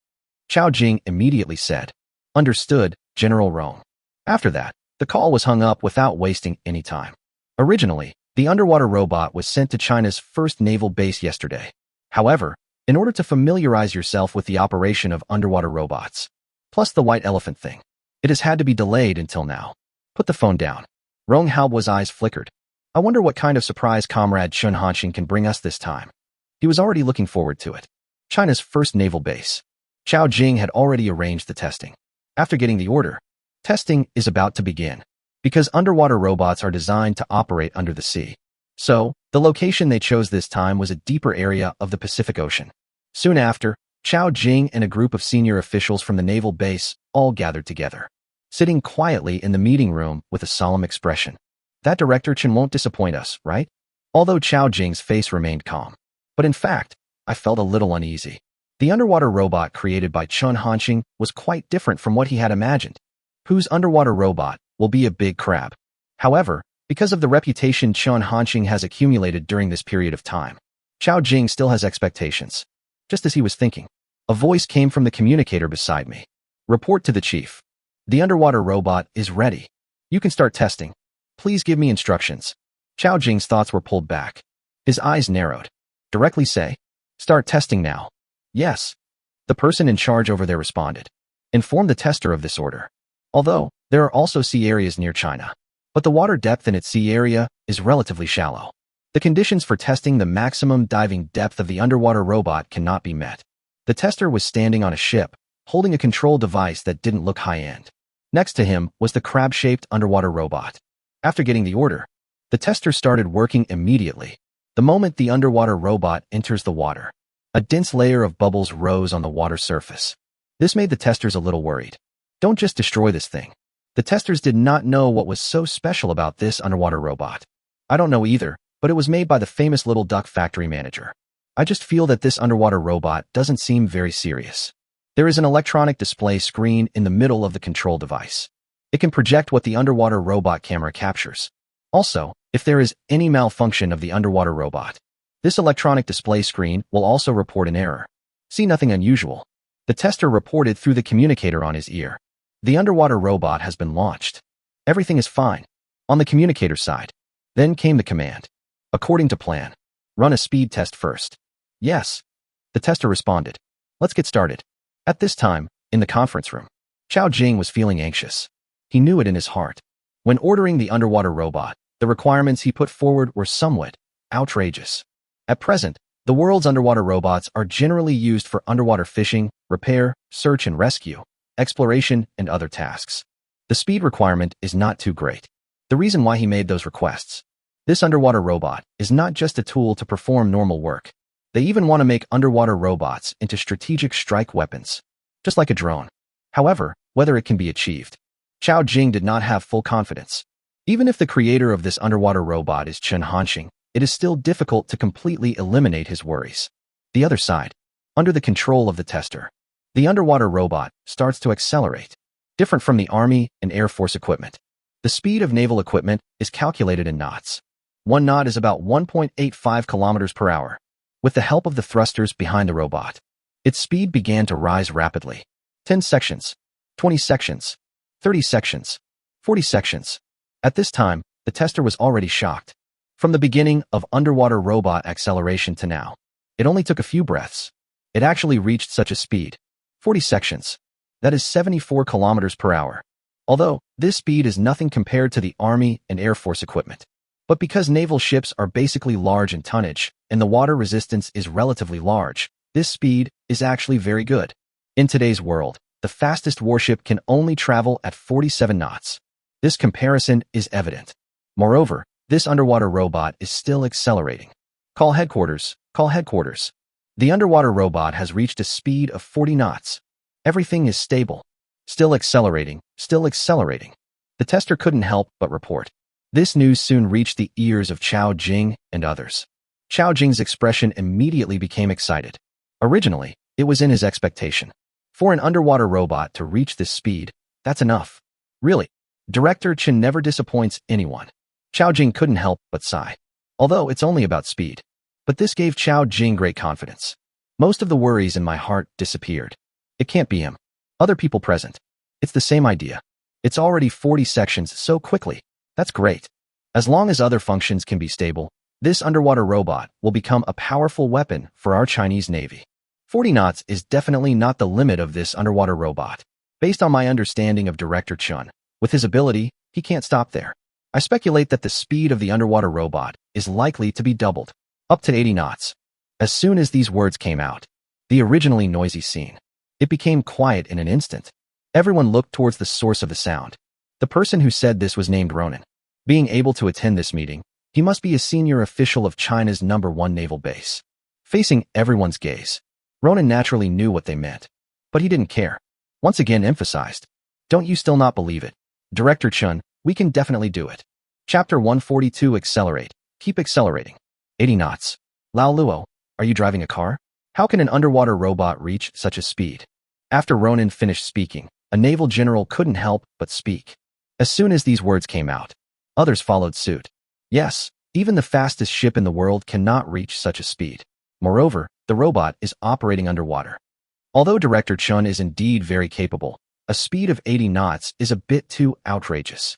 Chao Jing immediately said, "Understood, General Rong." After that, the call was hung up without wasting any time. Originally, the underwater robot was sent to China's first naval base yesterday. However, in order to familiarize yourself with the operation of underwater robots, plus the white elephant thing, it has had to be delayed until now. Put the phone down. Rong Haobo's eyes flickered. I wonder what kind of surprise Comrade Chen Hanqing can bring us this time. He was already looking forward to it. China's first naval base. Chao Jing had already arranged the testing. After getting the order, testing is about to begin. Because underwater robots are designed to operate under the sea. So, the location they chose this time was a deeper area of the Pacific Ocean. Soon after, Chao Jing and a group of senior officials from the naval base all gathered together, sitting quietly in the meeting room with a solemn expression. That Director Chen won't disappoint us, right? Although Chao Jing's face remained calm. But in fact, I felt a little uneasy. The underwater robot created by Chen Hanqing was quite different from what he had imagined. Whose underwater robot will be a big crab? However, because of the reputation Chen Hanqing has accumulated during this period of time, Chao Jing still has expectations. Just as he was thinking, a voice came from the communicator beside me. Report to the chief. The underwater robot is ready. You can start testing. Please give me instructions. Chao Jing's thoughts were pulled back. His eyes narrowed. Directly say, start testing now. Yes. The person in charge over there responded. Inform the tester of this order. Although, there are also sea areas near China, but the water depth in its sea area is relatively shallow. The conditions for testing the maximum diving depth of the underwater robot cannot be met. The tester was standing on a ship, holding a control device that didn't look high-end. Next to him was the crab-shaped underwater robot. After getting the order, the tester started working immediately. The moment the underwater robot enters the water, a dense layer of bubbles rose on the water surface. This made the testers a little worried. Don't just destroy this thing. The testers did not know what was so special about this underwater robot. I don't know either, but it was made by the famous Little Duck factory manager. I just feel that this underwater robot doesn't seem very serious. There is an electronic display screen in the middle of the control device. It can project what the underwater robot camera captures. Also, if there is any malfunction of the underwater robot, this electronic display screen will also report an error. See nothing unusual. The tester reported through the communicator on his ear. The underwater robot has been launched. Everything is fine. On the communicator side. Then came the command. According to plan. Run a speed test first. Yes. The tester responded. Let's get started. At this time, in the conference room, Chao Jing was feeling anxious. He knew it in his heart. When ordering the underwater robot, the requirements he put forward were somewhat outrageous. At present, the world's underwater robots are generally used for underwater fishing, repair, search and rescue, exploration, and other tasks. The speed requirement is not too great. The reason why he made those requests. This underwater robot is not just a tool to perform normal work. They even want to make underwater robots into strategic strike weapons. just like a drone. However, whether it can be achieved, Chao Jing did not have full confidence. Even if the creator of this underwater robot is Chen Hanxing, it is still difficult to completely eliminate his worries. The other side, under the control of the tester, the underwater robot starts to accelerate. Different from the Army and Air Force equipment, the speed of naval equipment is calculated in knots. 1 knot is about 1.85 kilometers per hour. With the help of the thrusters behind the robot, its speed began to rise rapidly. 10 sections, 20 sections, 30 sections, 40 sections. At this time, the tester was already shocked. From the beginning of underwater robot acceleration to now, it only took a few breaths. It actually reached such a speed. 40 sections. That is 74 kilometers per hour. Although, this speed is nothing compared to the Army and Air Force equipment. But because naval ships are basically large in tonnage, and the water resistance is relatively large, this speed is actually very good. In today's world, the fastest warship can only travel at 47 knots. This comparison is evident. Moreover, this underwater robot is still accelerating. Call headquarters, call headquarters. The underwater robot has reached a speed of 40 knots. Everything is stable. Still accelerating, still accelerating. The tester couldn't help but report. This news soon reached the ears of Chao Jing and others. Chao Jing's expression immediately became excited. Originally, it was in his expectation. For an underwater robot to reach this speed, that's enough. Really, Director Chen never disappoints anyone. Chao Jing couldn't help but sigh. Although it's only about speed. But this gave Chao Jing great confidence. Most of the worries in my heart disappeared. It can't be him. Other people present. It's the same idea. It's already 40 sections so quickly. That's great. As long as other functions can be stable, this underwater robot will become a powerful weapon for our Chinese Navy. 40 knots is definitely not the limit of this underwater robot. Based on my understanding of Director Chen, with his ability, he can't stop there. I speculate that the speed of the underwater robot is likely to be doubled, up to 80 knots. As soon as these words came out, the originally noisy scene, it became quiet in an instant. Everyone looked towards the source of the sound. The person who said this was named Ronan. Being able to attend this meeting, he must be a senior official of China's #1 naval base. Facing everyone's gaze, Ronan naturally knew what they meant. But he didn't care. Once again emphasized, "Don't you still not believe it? Director Chen, we can definitely do it." Chapter 142 Accelerate. Keep accelerating. 80 knots. Lao Luo, are you driving a car? How can an underwater robot reach such a speed? After Ronan finished speaking, a naval general couldn't help but speak. As soon as these words came out, others followed suit. Yes, even the fastest ship in the world cannot reach such a speed. Moreover, the robot is operating underwater. Although Director Chen is indeed very capable, a speed of 80 knots is a bit too outrageous.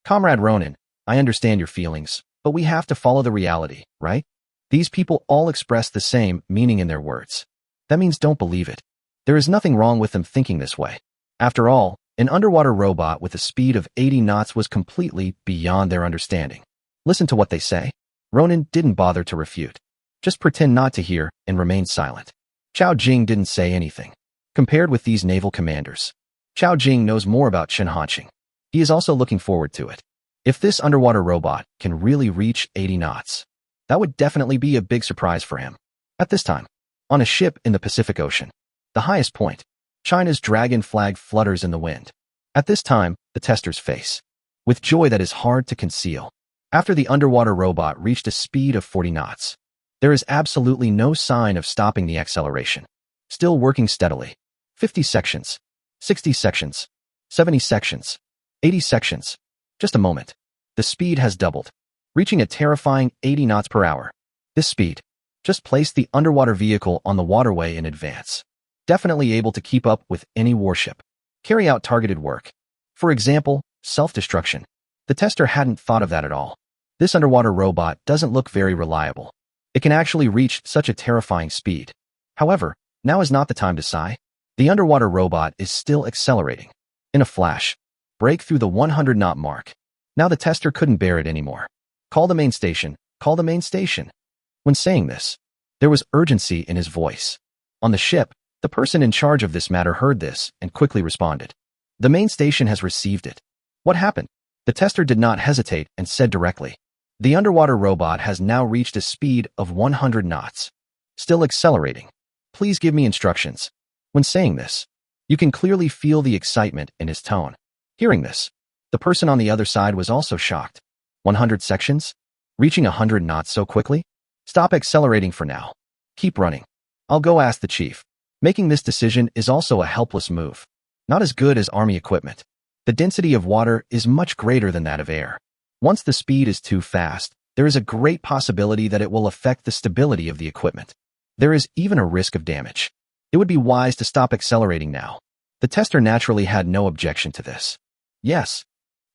Comrade Ronan, I understand your feelings, but we have to follow the reality, right? These people all express the same meaning in their words. That means don't believe it. There is nothing wrong with them thinking this way. After all, an underwater robot with a speed of 80 knots was completely beyond their understanding. Listen to what they say. Ronan didn't bother to refute. Just pretend not to hear and remain silent. Chao Jing didn't say anything. Compared with these naval commanders, Chao Jing knows more about Chen Hanxing. He is also looking forward to it. If this underwater robot can really reach 80 knots, that would definitely be a big surprise for him. At this time, on a ship in the Pacific Ocean, the highest point, China's dragon flag flutters in the wind. At this time, the tester's face, with joy that is hard to conceal. After the underwater robot reached a speed of 40 knots, there is absolutely no sign of stopping the acceleration. Still working steadily. 50 sections, 60 sections, 70 sections, 80 sections. Just a moment. The speed has doubled, reaching a terrifying 80 knots per hour. This speed just placed the underwater vehicle on the waterway in advance. Definitely able to keep up with any warship. Carry out targeted work. For example, self-destruction. The tester hadn't thought of that at all. This underwater robot doesn't look very reliable. It can actually reach such a terrifying speed. However, now is not the time to sigh. The underwater robot is still accelerating. In a flash, break through the 100-knot mark. Now the tester couldn't bear it anymore. Call the main station, call the main station. When saying this, there was urgency in his voice. On the ship, the person in charge of this matter heard this and quickly responded. The main station has received it. What happened? The tester did not hesitate and said directly. The underwater robot has now reached a speed of 100 knots. Still accelerating. Please give me instructions. When saying this, You can clearly feel the excitement in his tone. Hearing this, the person on the other side was also shocked. 100 sections? Reaching 100 knots so quickly? Stop accelerating for now. Keep running. I'll go ask the chief. Making this decision is also a helpless move. Not as good as army equipment. The density of water is much greater than that of air. Once the speed is too fast, there is a great possibility that it will affect the stability of the equipment. There is even a risk of damage. It would be wise to stop accelerating now. The tester naturally had no objection to this. Yes.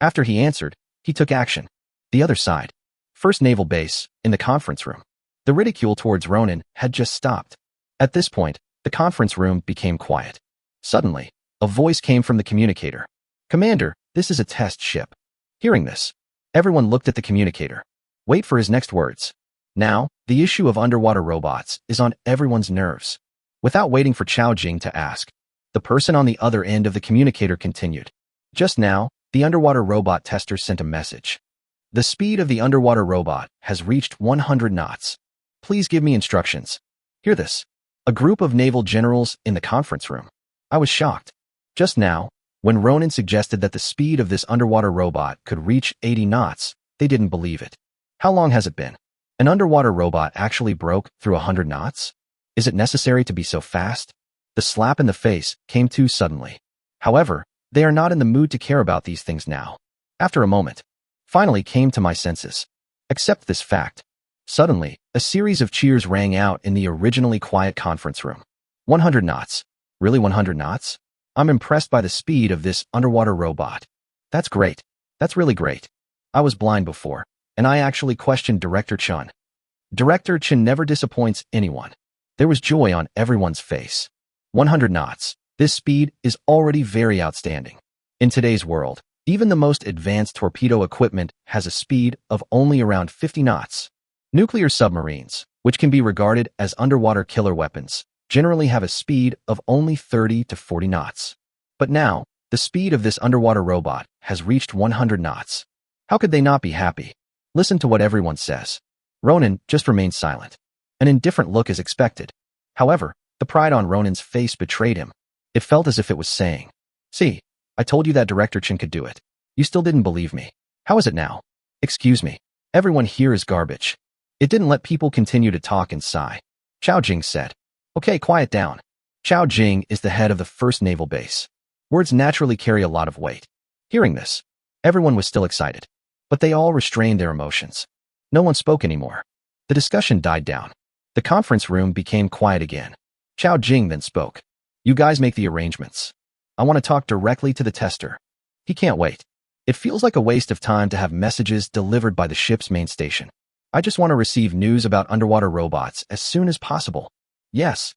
After he answered, he took action. The other side. First Naval Base, in the conference room. The ridicule towards Ronan had just stopped. At this point, the conference room became quiet. Suddenly, a voice came from the communicator. Commander, this is a test ship. Hearing this, everyone looked at the communicator. Wait for his next words. Now, the issue of underwater robots is on everyone's nerves. Without waiting for Chao Jing to ask, the person on the other end of the communicator continued. Just now, the underwater robot tester sent a message. The speed of the underwater robot has reached 100 knots. Please give me instructions. Hear this. A group of naval generals in the conference room. I was shocked. Just now, when Ronan suggested that the speed of this underwater robot could reach 80 knots, they didn't believe it. How long has it been? An underwater robot actually broke through 100 knots? Is it necessary to be so fast? The slap in the face came too suddenly. However, they are not in the mood to care about these things now. After a moment, finally came to my senses. Accept this fact. Suddenly, a series of cheers rang out in the originally quiet conference room. 100 knots. Really 100 knots? I'm impressed by the speed of this underwater robot. That's great. That's really great. I was blind before, and I actually questioned Director Chen. Director Chen never disappoints anyone. There was joy on everyone's face. 100 knots. This speed is already very outstanding. In today's world, even the most advanced torpedo equipment has a speed of only around 50 knots. Nuclear submarines, which can be regarded as underwater killer weapons, generally have a speed of only 30 to 40 knots. But now, the speed of this underwater robot has reached 100 knots. How could they not be happy? Listen to what everyone says. Ronan just remained silent. An indifferent look is expected. However, the pride on Ronan's face betrayed him. It felt as if it was saying, "See, I told you that Director Chen could do it. You still didn't believe me. How is it now? Excuse me. Everyone here is garbage." It didn't let people continue to talk and sigh. Chao Jing said, "Okay, quiet down." Chao Jing is the head of the First Naval Base. Words naturally carry a lot of weight. Hearing this, everyone was still excited, but they all restrained their emotions. No one spoke anymore. The discussion died down. The conference room became quiet again. Chao Jing then spoke. "You guys make the arrangements. I want to talk directly to the tester. He can't wait. It feels like a waste of time to have messages delivered by the ship's main station. I just want to receive news about underwater robots as soon as possible." Yes.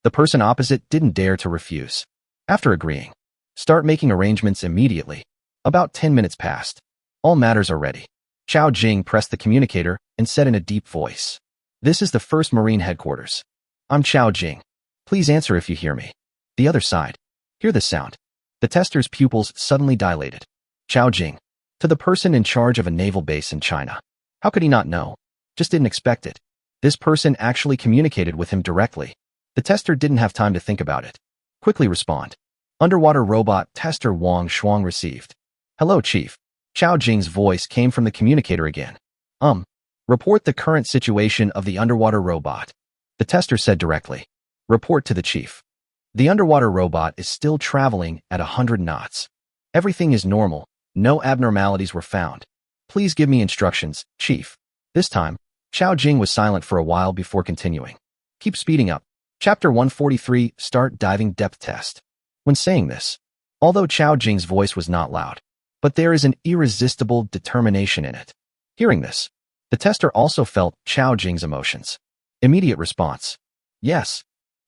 The person opposite didn't dare to refuse. After agreeing, start making arrangements immediately. About 10 minutes passed. All matters are ready. Chao Jing pressed the communicator and said in a deep voice, "This is the 1st Marine Headquarters. I'm Chao Jing. Please answer if you hear me." The other side. Hear the sound. The tester's pupils suddenly dilated. Chao Jing. To the person in charge of a naval base in China. How could he not know? Just didn't expect it. This person actually communicated with him directly. The tester didn't have time to think about it. Quickly respond. Underwater robot tester Wang Shuang received. "Hello, Chief." Chao Jing's voice came from the communicator again. Report the current situation of the underwater robot." The tester said directly. "Report to the chief. The underwater robot is still traveling at 100 knots. Everything is normal. No abnormalities were found. Please give me instructions, Chief." This time, Chao Jing was silent for a while before continuing. "Keep speeding up." Chapter 143, Start Diving Depth Test. When saying this, although Chao Jing's voice was not loud, but there is an irresistible determination in it. Hearing this, the tester also felt Chao Jing's emotions. Immediate response. Yes.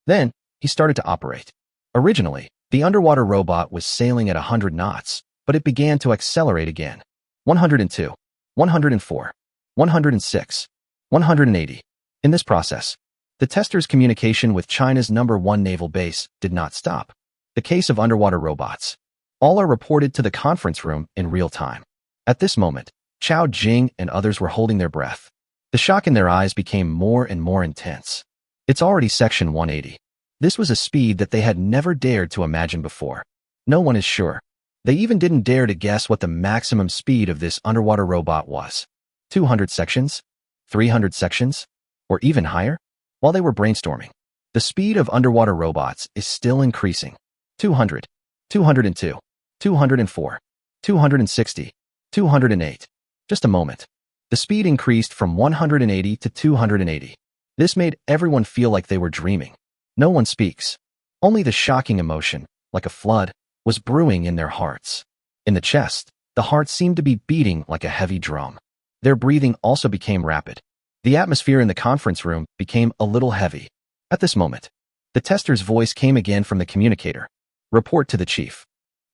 Then, he started to operate. Originally, the underwater robot was sailing at 100 knots, but it began to accelerate again. 102, 104, 106, 180. In this process, the tester's communication with China's #1 naval base did not stop. The case of underwater robots. All are reported to the conference room in real time. At this moment, Chao Jing and others were holding their breath. The shock in their eyes became more and more intense. It's already Section 180. This was a speed that they had never dared to imagine before. No one is sure. They even didn't dare to guess what the maximum speed of this underwater robot was. 200 sections? 300 sections? Or even higher? While they were brainstorming, the speed of underwater robots is still increasing. 200, 202, 204, 260, 208. Just a moment. The speed increased from 180 to 280. This made everyone feel like they were dreaming. No one speaks. Only the shocking emotion, like a flood, was brewing in their hearts. In the chest, the heart seemed to be beating like a heavy drum. Their breathing also became rapid. The atmosphere in the conference room became a little heavy. At this moment, the tester's voice came again from the communicator. Report to the chief.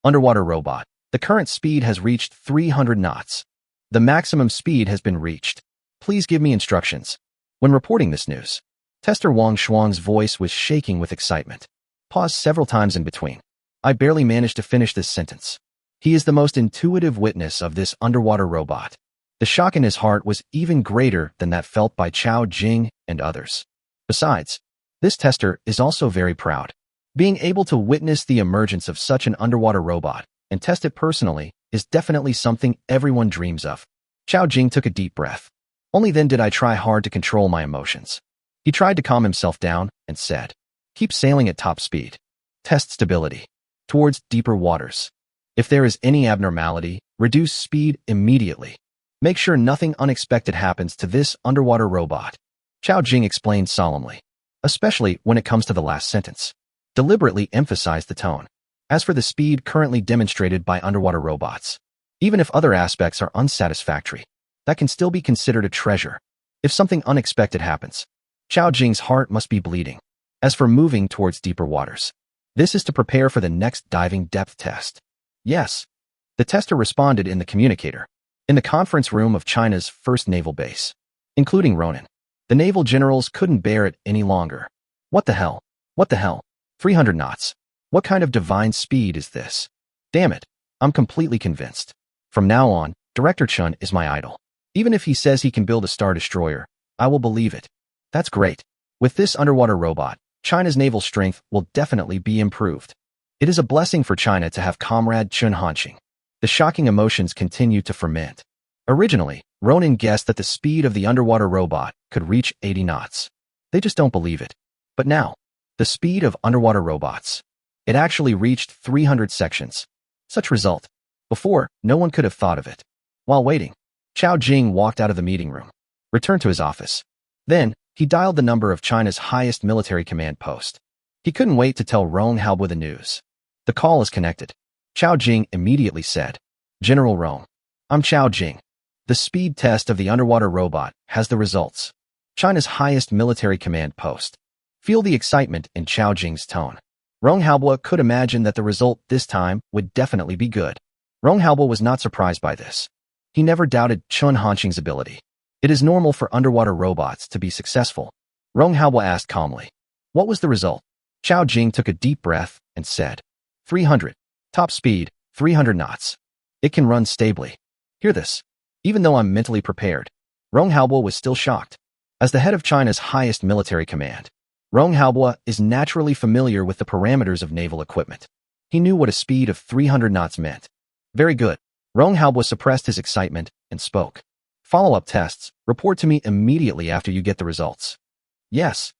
Underwater robot. The current speed has reached 300 knots. The maximum speed has been reached. Please give me instructions. When reporting this news, Tester Wang Shuang's voice was shaking with excitement. Paused several times in between. I barely managed to finish this sentence. He is the most intuitive witness of this underwater robot. The shock in his heart was even greater than that felt by Chao Jing and others. Besides, this tester is also very proud. Being able to witness the emergence of such an underwater robot and test it personally is definitely something everyone dreams of. Chao Jing took a deep breath. Only then did I try hard to control my emotions. He tried to calm himself down and said, keep sailing at top speed. Test stability. Towards deeper waters. If there is any abnormality, reduce speed immediately. Make sure nothing unexpected happens to this underwater robot. Chao Jing explained solemnly, especially when it comes to the last sentence. Deliberately emphasized the tone. As for the speed currently demonstrated by underwater robots, even if other aspects are unsatisfactory, that can still be considered a treasure. If something unexpected happens, Chao Jing's heart must be bleeding. As for moving towards deeper waters, this is to prepare for the next diving depth test. Yes. The tester responded in the communicator. In the conference room of China's first naval base, including Ronan, the naval generals couldn't bear it any longer. What the hell? What the hell? 300 knots. What kind of divine speed is this? Damn it. I'm completely convinced. From now on, Director Chun is my idol. Even if he says he can build a Star Destroyer, I will believe it. That's great. With this underwater robot, China's naval strength will definitely be improved. It is a blessing for China to have Comrade Chun Hanqing. The shocking emotions continue to ferment. Originally, Ronan guessed that the speed of the underwater robot could reach 80 knots. They just don't believe it. But now, the speed of underwater robots. It actually reached 300 sections. Such result. Before, no one could have thought of it. While waiting, Chao Jing walked out of the meeting room, returned to his office. Then, he dialed the number of China's highest military command post. He couldn't wait to tell Rong Haobo the news. The call is connected. Chao Jing immediately said, General Rong, I'm Chao Jing. The speed test of the underwater robot has the results. China's highest military command post. Feel the excitement in Chao Jing's tone. Rong Haobo could imagine that the result this time would definitely be good. Rong Haobo was not surprised by this. He never doubted Chun Hanqing's ability. It is normal for underwater robots to be successful. Rong Haobo asked calmly, what was the result? Chao Jing took a deep breath and said, 300. Top speed, 300 knots. It can run stably. Hear this. Even though I'm mentally prepared, Rong Haobo was still shocked. As the head of China's highest military command, Rong Haobo is naturally familiar with the parameters of naval equipment. He knew what a speed of 300 knots meant. Very good. Rong Haobo suppressed his excitement and spoke. Follow-up tests. Report to me immediately after you get the results. Yes.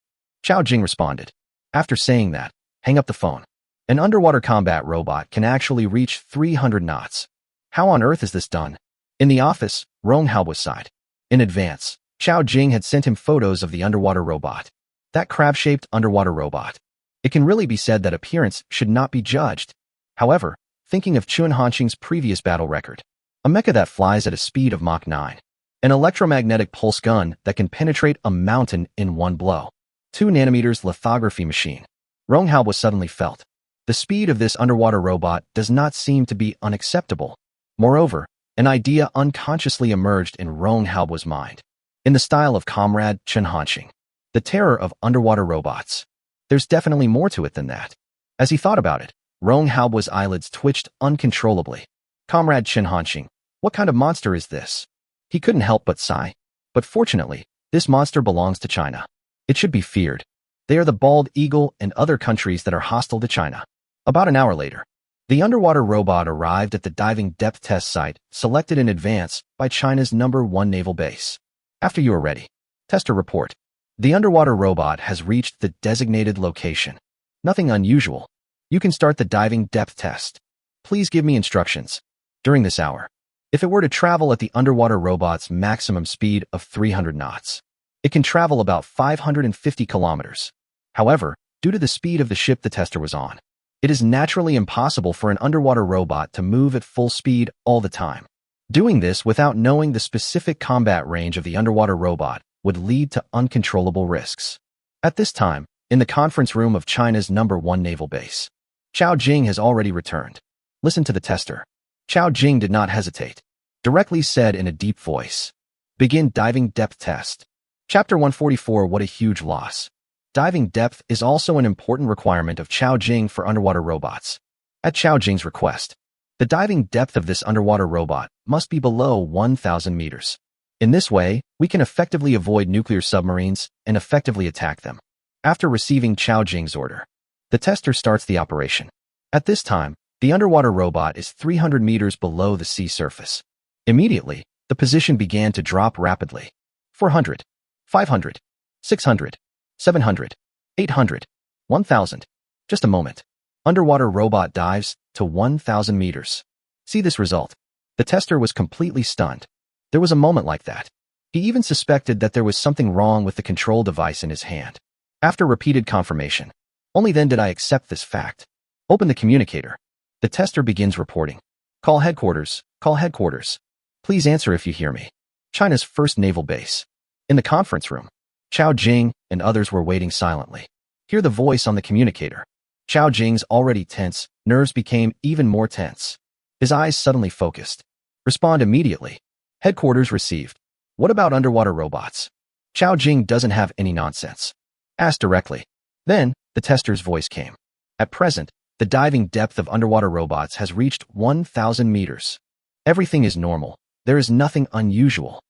Chao Jing responded. After saying that, hang up the phone. An underwater combat robot can actually reach 300 knots. How on earth is this done? In the office, Rong Haobo sighed. In advance, Chao Jing had sent him photos of the underwater robot. That crab-shaped underwater robot. It can really be said that appearance should not be judged. However, thinking of Chun Hanqing's previous battle record, a mecha that flies at a speed of Mach 9, an electromagnetic pulse gun that can penetrate a mountain in one blow, 2 nanometers lithography machine, Rong Haobo suddenly felt. The speed of this underwater robot does not seem to be unacceptable. Moreover, an idea unconsciously emerged in Rong Haobo's mind. In the style of Comrade Chun Hanqing, the terror of underwater robots. There's definitely more to it than that. As he thought about it, Rong Haobo's eyelids twitched uncontrollably. Comrade Chun Hanqing, what kind of monster is this? He couldn't help but sigh. But fortunately, this monster belongs to China. It should be feared. They are the bald eagle and other countries that are hostile to China. About an hour later, the underwater robot arrived at the diving depth test site selected in advance by China's #1 naval base. After you are ready, tester report. The underwater robot has reached the designated location. Nothing unusual. You can start the diving depth test. Please give me instructions. During this hour, if it were to travel at the underwater robot's maximum speed of 300 knots, it can travel about 550 kilometers. However, due to the speed of the ship the tester was on, it is naturally impossible for an underwater robot to move at full speed all the time. Doing this without knowing the specific combat range of the underwater robot would lead to uncontrollable risks. At this time, in the conference room of China's #1 naval base, Chao Jing has already returned. Listen to the tester. Chao Jing did not hesitate. Directly said in a deep voice, "Begin diving depth test." Chapter 144. What a huge loss. Diving depth is also an important requirement of Chao Jing for underwater robots. At Chao Jing's request, the diving depth of this underwater robot must be below 1,000 meters. In this way, we can effectively avoid nuclear submarines and effectively attack them. After receiving Chao Jing's order, the tester starts the operation. At this time, the underwater robot is 300 meters below the sea surface. Immediately, the position began to drop rapidly. 400, 500, 600, 700, 800, 1,000. Just a moment. Underwater robot dives to 1,000 meters. See this result. The tester was completely stunned. There was a moment like that. He even suspected that there was something wrong with the control device in his hand. After repeated confirmation, only then did I accept this fact. Open the communicator. The tester begins reporting. Call headquarters. Call headquarters. Please answer if you hear me. China's first naval base. In the conference room, Chao Jing and others were waiting silently. Hear the voice on the communicator. Chao Jing's already tense nerves became even more tense. His eyes suddenly focused. Respond immediately. Headquarters received. What about underwater robots? Chao Jing doesn't have any nonsense. Ask directly. Then, the tester's voice came. At present, the diving depth of underwater robots has reached 1,000 meters. Everything is normal. There is nothing unusual.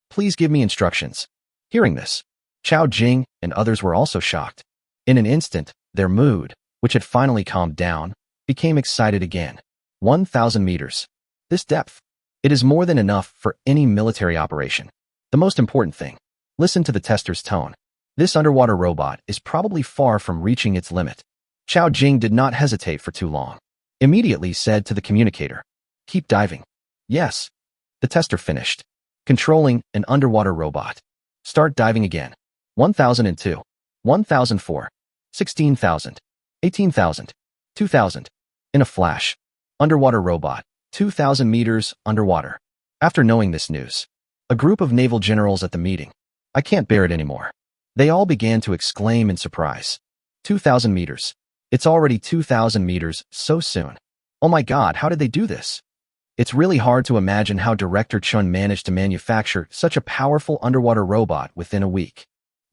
Please give me instructions. Hearing this, Chao Jing and others were also shocked. In an instant, their mood, which had finally calmed down, became excited again. 1,000 meters. This depth. It is more than enough for any military operation. The most important thing. Listen to the tester's tone. This underwater robot is probably far from reaching its limit. Chao Jing did not hesitate for too long. Immediately said to the communicator, "Keep diving." Yes. The tester finished. Controlling an underwater robot. Start diving again. 1,002, 1,004, 16,000, 18,000, 2,000. In a flash. Underwater robot. 2,000 meters underwater. After knowing this news, a group of naval generals at the meeting. I can't bear it anymore. They all began to exclaim in surprise. 2,000 meters. It's already 2,000 meters so soon. Oh my God, how did they do this? It's really hard to imagine how Director Chun managed to manufacture such a powerful underwater robot within a week.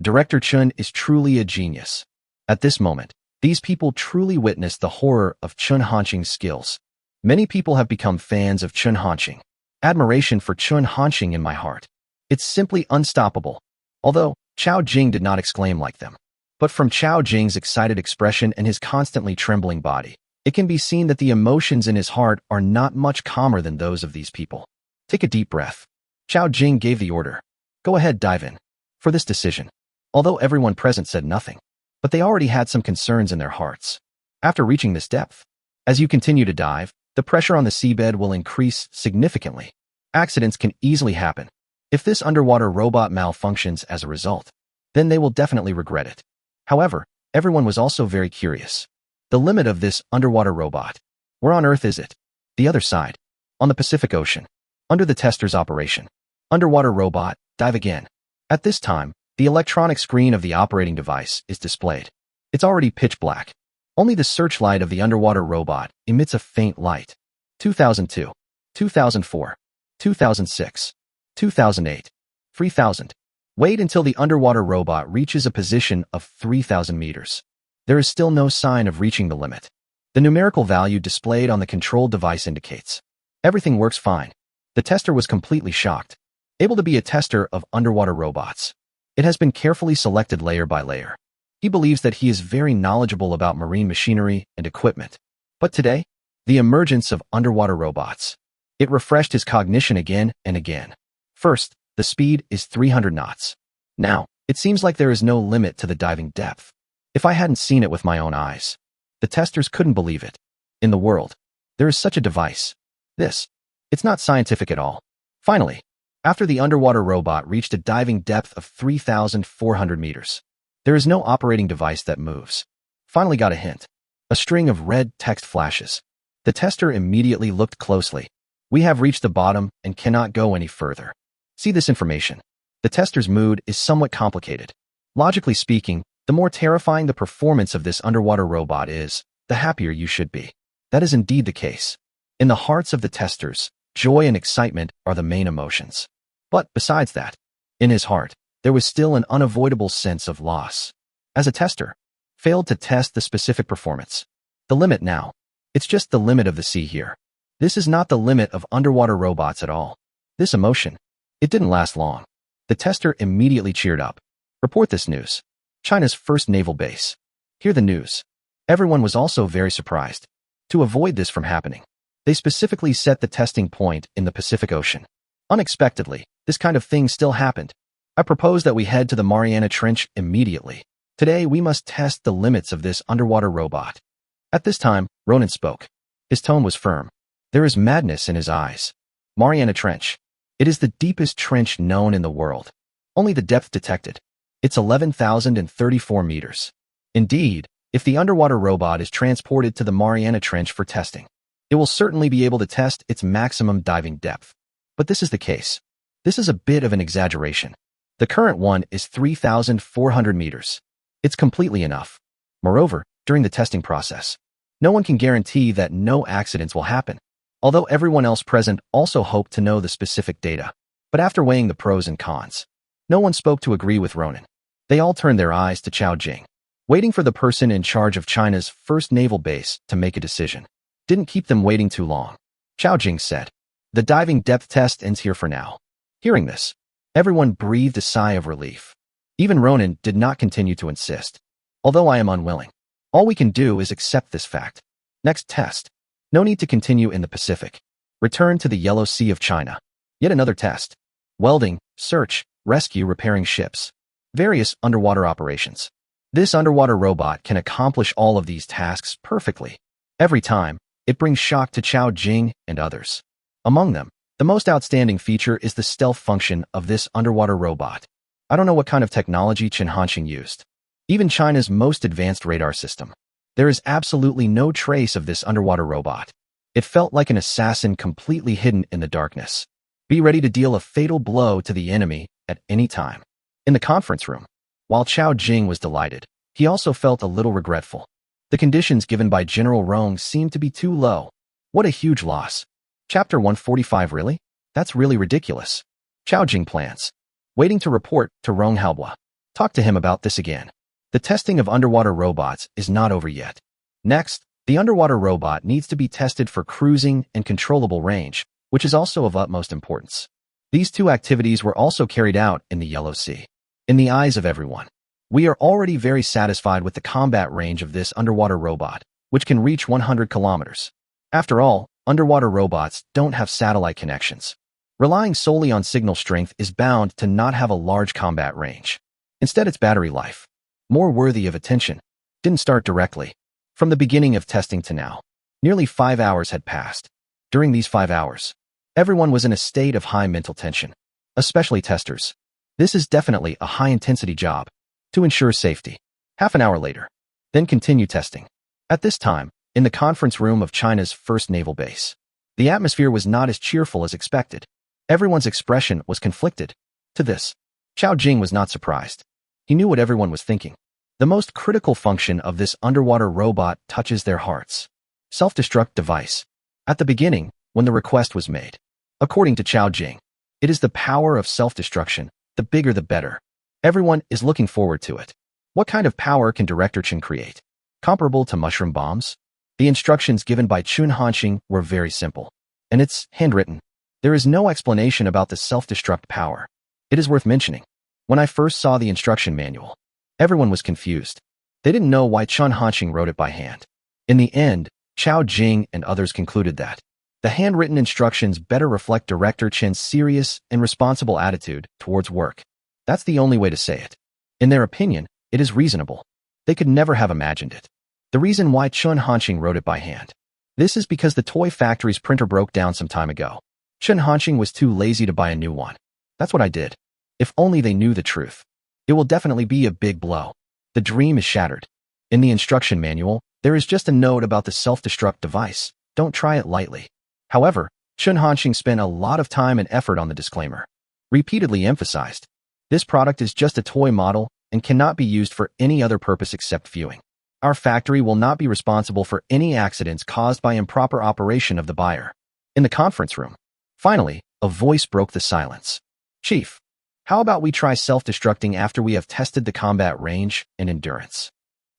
Director Chun is truly a genius. At this moment, these people truly witnessed the horror of Chun Hanqing's skills. Many people have become fans of Chun Hanqing. Admiration for Chun Hanqing in my heart. It's simply unstoppable. Although, Chao Jing did not exclaim like them. But from Chao Jing's excited expression and his constantly trembling body, it can be seen that the emotions in his heart are not much calmer than those of these people. Take a deep breath. Chao Jing gave the order. Go ahead, dive in. For this decision. Although everyone present said nothing, but they already had some concerns in their hearts. After reaching this depth, as you continue to dive, the pressure on the seabed will increase significantly. Accidents can easily happen. If this underwater robot malfunctions as a result, then they will definitely regret it. However, everyone was also very curious. The limit of this underwater robot. Where on Earth is it? The other side. On the Pacific Ocean. Under the tester's operation. Underwater robot, dive again. At this time, the electronic screen of the operating device is displayed. It's already pitch black. Only the searchlight of the underwater robot emits a faint light. 2002, 2004, 2006, 2008, 3000. Wait until the underwater robot reaches a position of 3,000 meters. There is still no sign of reaching the limit. The numerical value displayed on the control device indicates everything works fine. The tester was completely shocked. Able to be a tester of underwater robots. It has been carefully selected layer by layer. He believes that he is very knowledgeable about marine machinery and equipment. But today, the emergence of underwater robots. It refreshed his cognition again and again. First, the speed is 300 knots. Now, it seems like there is no limit to the diving depth. If I hadn't seen it with my own eyes, the testers couldn't believe it. In the world, there is such a device. It's not scientific at all. Finally, after the underwater robot reached a diving depth of 3,400 meters, there is no operating device that moves. Finally got a hint. A string of red text flashes. The tester immediately looked closely. We have reached the bottom and cannot go any further. See this information. The tester's mood is somewhat complicated. Logically speaking, the more terrifying the performance of this underwater robot is, the happier you should be. That is indeed the case. In the hearts of the testers, joy and excitement are the main emotions. But besides that, in his heart, there was still an unavoidable sense of loss. As a tester, failed to test the specific performance. The limit now. It's just the limit of the sea here. This is not the limit of underwater robots at all. This emotion, it didn't last long. The tester immediately cheered up. Report this news. China's first naval base. Hear the news. Everyone was also very surprised. To avoid this from happening, they specifically set the testing point in the Pacific Ocean. Unexpectedly, this kind of thing still happened. I propose that we head to the Mariana Trench immediately. Today, we must test the limits of this underwater robot. At this time, Ronan spoke. His tone was firm. There is madness in his eyes. Mariana Trench. It is the deepest trench known in the world. Only the depth detected. It's 11,034 meters. Indeed, if the underwater robot is transported to the Mariana Trench for testing, it will certainly be able to test its maximum diving depth. But this is the case. This is a bit of an exaggeration. The current one is 3,400 meters. It's completely enough. Moreover, during the testing process, no one can guarantee that no accidents will happen, although everyone else present also hoped to know the specific data. But after weighing the pros and cons, no one spoke to agree with Ronan. They all turned their eyes to Chao Jing, waiting for the person in charge of China's first naval base to make a decision. Didn't keep them waiting too long. Chao Jing said, "The diving depth test ends here for now." Hearing this, everyone breathed a sigh of relief. Even Ronan did not continue to insist. Although I am unwilling, all we can do is accept this fact. Next test. No need to continue in the Pacific. Return to the Yellow Sea of China. Yet another test. Welding, search, rescue, repairing ships. Various underwater operations. This underwater robot can accomplish all of these tasks perfectly. Every time, it brings shock to Chao Jing and others. Among them, the most outstanding feature is the stealth function of this underwater robot. I don't know what kind of technology Chen Hanxing used. Even China's most advanced radar system. There is absolutely no trace of this underwater robot. It felt like an assassin completely hidden in the darkness. Be ready to deal a fatal blow to the enemy at any time. In the conference room, while Chao Jing was delighted, he also felt a little regretful. The conditions given by General Rong seemed to be too low. What a huge loss. Chapter 145 really? That's really ridiculous. Chao Jing plans. Waiting to report to Rong Halbua. Talk to him about this again. The testing of underwater robots is not over yet. Next, the underwater robot needs to be tested for cruising and controllable range, which is also of utmost importance. These two activities were also carried out in the Yellow Sea. In the eyes of everyone, we are already very satisfied with the combat range of this underwater robot, which can reach 100 kilometers. After all, underwater robots don't have satellite connections. Relying solely on signal strength is bound to not have a large combat range. Instead, its battery life, more worthy of attention, didn't start directly. From the beginning of testing to now, nearly 5 hours had passed. During these 5 hours, everyone was in a state of high mental tension, especially testers. This is definitely a high-intensity job to ensure safety. Half an hour later, then continue testing. At this time, in the conference room of China's first naval base, the atmosphere was not as cheerful as expected. Everyone's expression was conflicted. To this, Chao Jing was not surprised. He knew what everyone was thinking. The most critical function of this underwater robot touches their hearts. Self-destruct device. At the beginning, when the request was made, according to Chao Jing, it is the power of self-destruction. The bigger the better. Everyone is looking forward to it. What kind of power can Director Chen create? Comparable to mushroom bombs? The instructions given by Chen Hanxing were very simple, and it's handwritten. There is no explanation about the self-destruct power. It is worth mentioning. When I first saw the instruction manual, everyone was confused. They didn't know why Chen Hanqing wrote it by hand. In the end, Chao Jing and others concluded that the handwritten instructions better reflect Director Chen's serious and responsible attitude towards work. That's the only way to say it. In their opinion, it is reasonable. They could never have imagined it. The reason why Chen Hanqing wrote it by hand. This is because the toy factory's printer broke down some time ago. Chen Hanqing was too lazy to buy a new one. That's what I did. If only they knew the truth. It will definitely be a big blow. The dream is shattered. In the instruction manual, there is just a note about the self-destruct device. Don't try it lightly. However, Chen Hanqing spent a lot of time and effort on the disclaimer. Repeatedly emphasized, this product is just a toy model and cannot be used for any other purpose except viewing. Our factory will not be responsible for any accidents caused by improper operation of the buyer. In the conference room, finally, a voice broke the silence. Chief, how about we try self-destructing after we have tested the combat range and endurance?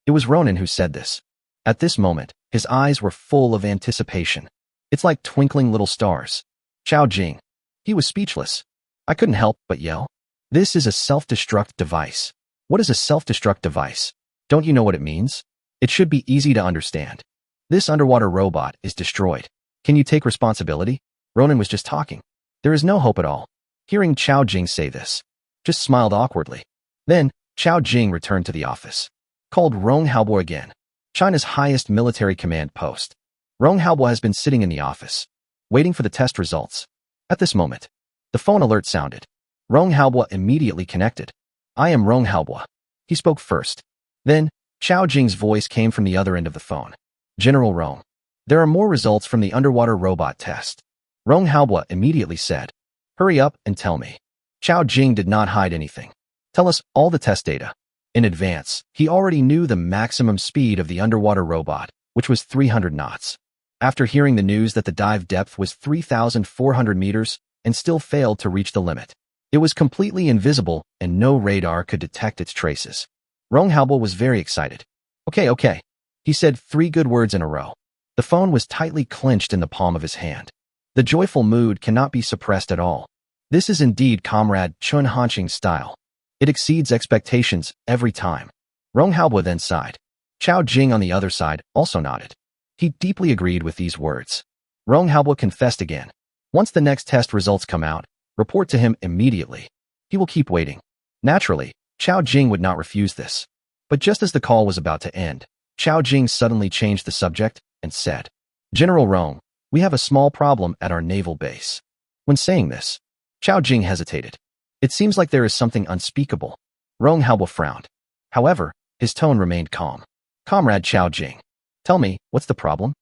It was Ronan who said this. At this moment, his eyes were full of anticipation. It's like twinkling little stars. Chao Jing. He was speechless. I couldn't help but yell. This is a self-destruct device. What is a self-destruct device? Don't you know what it means? It should be easy to understand. This underwater robot is destroyed. Can you take responsibility? Ronan was just talking. There is no hope at all. Hearing Chao Jing say this, just smiled awkwardly. Then, Chao Jing returned to the office. Called Rong Haobo again. China's highest military command post. Rong Haobo has been sitting in the office, waiting for the test results. At this moment, the phone alert sounded. Rong Haobo immediately connected. I am Rong Haobo. He spoke first. Then, Chao Jing's voice came from the other end of the phone. General Rong, there are more results from the underwater robot test. Rong Haobo immediately said, hurry up and tell me. Chao Jing did not hide anything. Tell us all the test data. In advance, he already knew the maximum speed of the underwater robot, which was 300 knots. After hearing the news that the dive depth was 3,400 meters and still failed to reach the limit, it was completely invisible and no radar could detect its traces. Rong Haobo was very excited. Okay. He said 3 good words in a row. The phone was tightly clenched in the palm of his hand. The joyful mood cannot be suppressed at all. This is indeed Comrade Chen Hanqing's style. It exceeds expectations every time. Rong Haobo then sighed. Chao Jing on the other side also nodded. He deeply agreed with these words. Rong Haobo confessed again. Once the next test results come out, report to him immediately. He will keep waiting. Naturally, Chao Jing would not refuse this. But just as the call was about to end, Chao Jing suddenly changed the subject and said, General Rong, we have a small problem at our naval base. When saying this, Chao Jing hesitated. It seems like there is something unspeakable. Rong Haobo frowned. However, his tone remained calm. Comrade Chao Jing, tell me, what's the problem?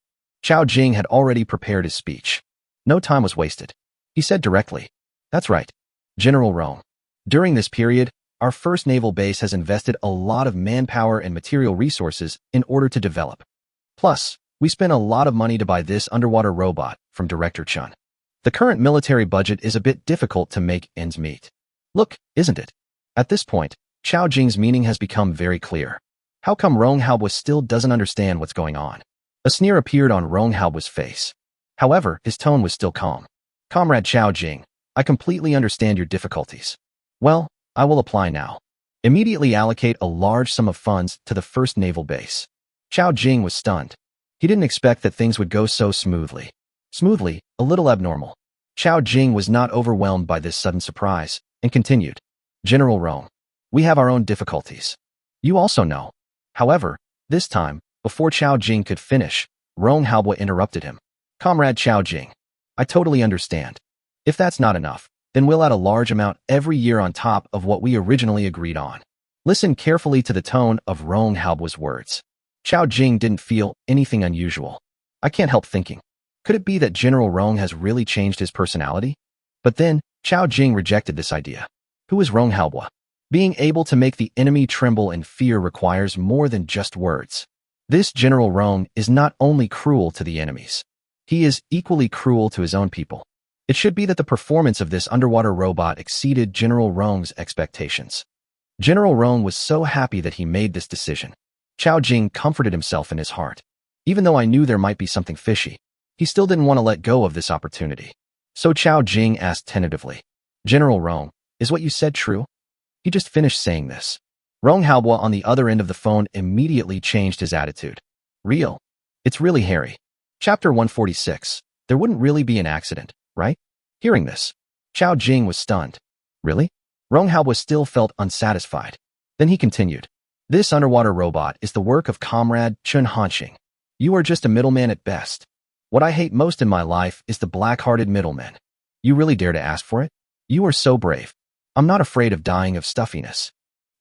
Chao Jing had already prepared his speech. No time was wasted. He said directly, that's right, General Rong. During this period, our first naval base has invested a lot of manpower and material resources in order to develop. Plus, we spent a lot of money to buy this underwater robot from Director Chen. The current military budget is a bit difficult to make ends meet. Look, isn't it? At this point, Chao Jing's meaning has become very clear. How come Rong Haobo still doesn't understand what's going on? A sneer appeared on Rong Haobo's face. However, his tone was still calm. Comrade Chao Jing, I completely understand your difficulties. Well, I will apply now. Immediately allocate a large sum of funds to the first naval base. Chao Jing was stunned. He didn't expect that things would go so smoothly. Smoothly, a little abnormal. Chao Jing was not overwhelmed by this sudden surprise and continued. General Rong, we have our own difficulties. You also know. However, this time, before Chao Jing could finish, Rong Haobo interrupted him. Comrade Chao Jing, I totally understand. If that's not enough, then we'll add a large amount every year on top of what we originally agreed on. Listen carefully to the tone of Rong Haobo's words. Chao Jing didn't feel anything unusual. I can't help thinking, could it be that General Rong has really changed his personality? But then, Chao Jing rejected this idea. Who is Rong Haobo? Being able to make the enemy tremble in fear requires more than just words. This General Rong is not only cruel to the enemies. He is equally cruel to his own people. It should be that the performance of this underwater robot exceeded General Rong's expectations. General Rong was so happy that he made this decision. Chao Jing comforted himself in his heart. Even though I knew there might be something fishy, he still didn't want to let go of this opportunity. So Chao Jing asked tentatively, General Rong, is what you said true? He just finished saying this. Rong Haobo on the other end of the phone immediately changed his attitude. Real. It's really Harry. Chapter 146. There wouldn't really be an accident, right? Hearing this, Chao Jing was stunned. Really? Rong Haobo still felt unsatisfied. Then he continued. This underwater robot is the work of Comrade Chun Hanxing. You are just a middleman at best. What I hate most in my life is the black-hearted middleman. You really dare to ask for it? You are so brave. I'm not afraid of dying of stuffiness.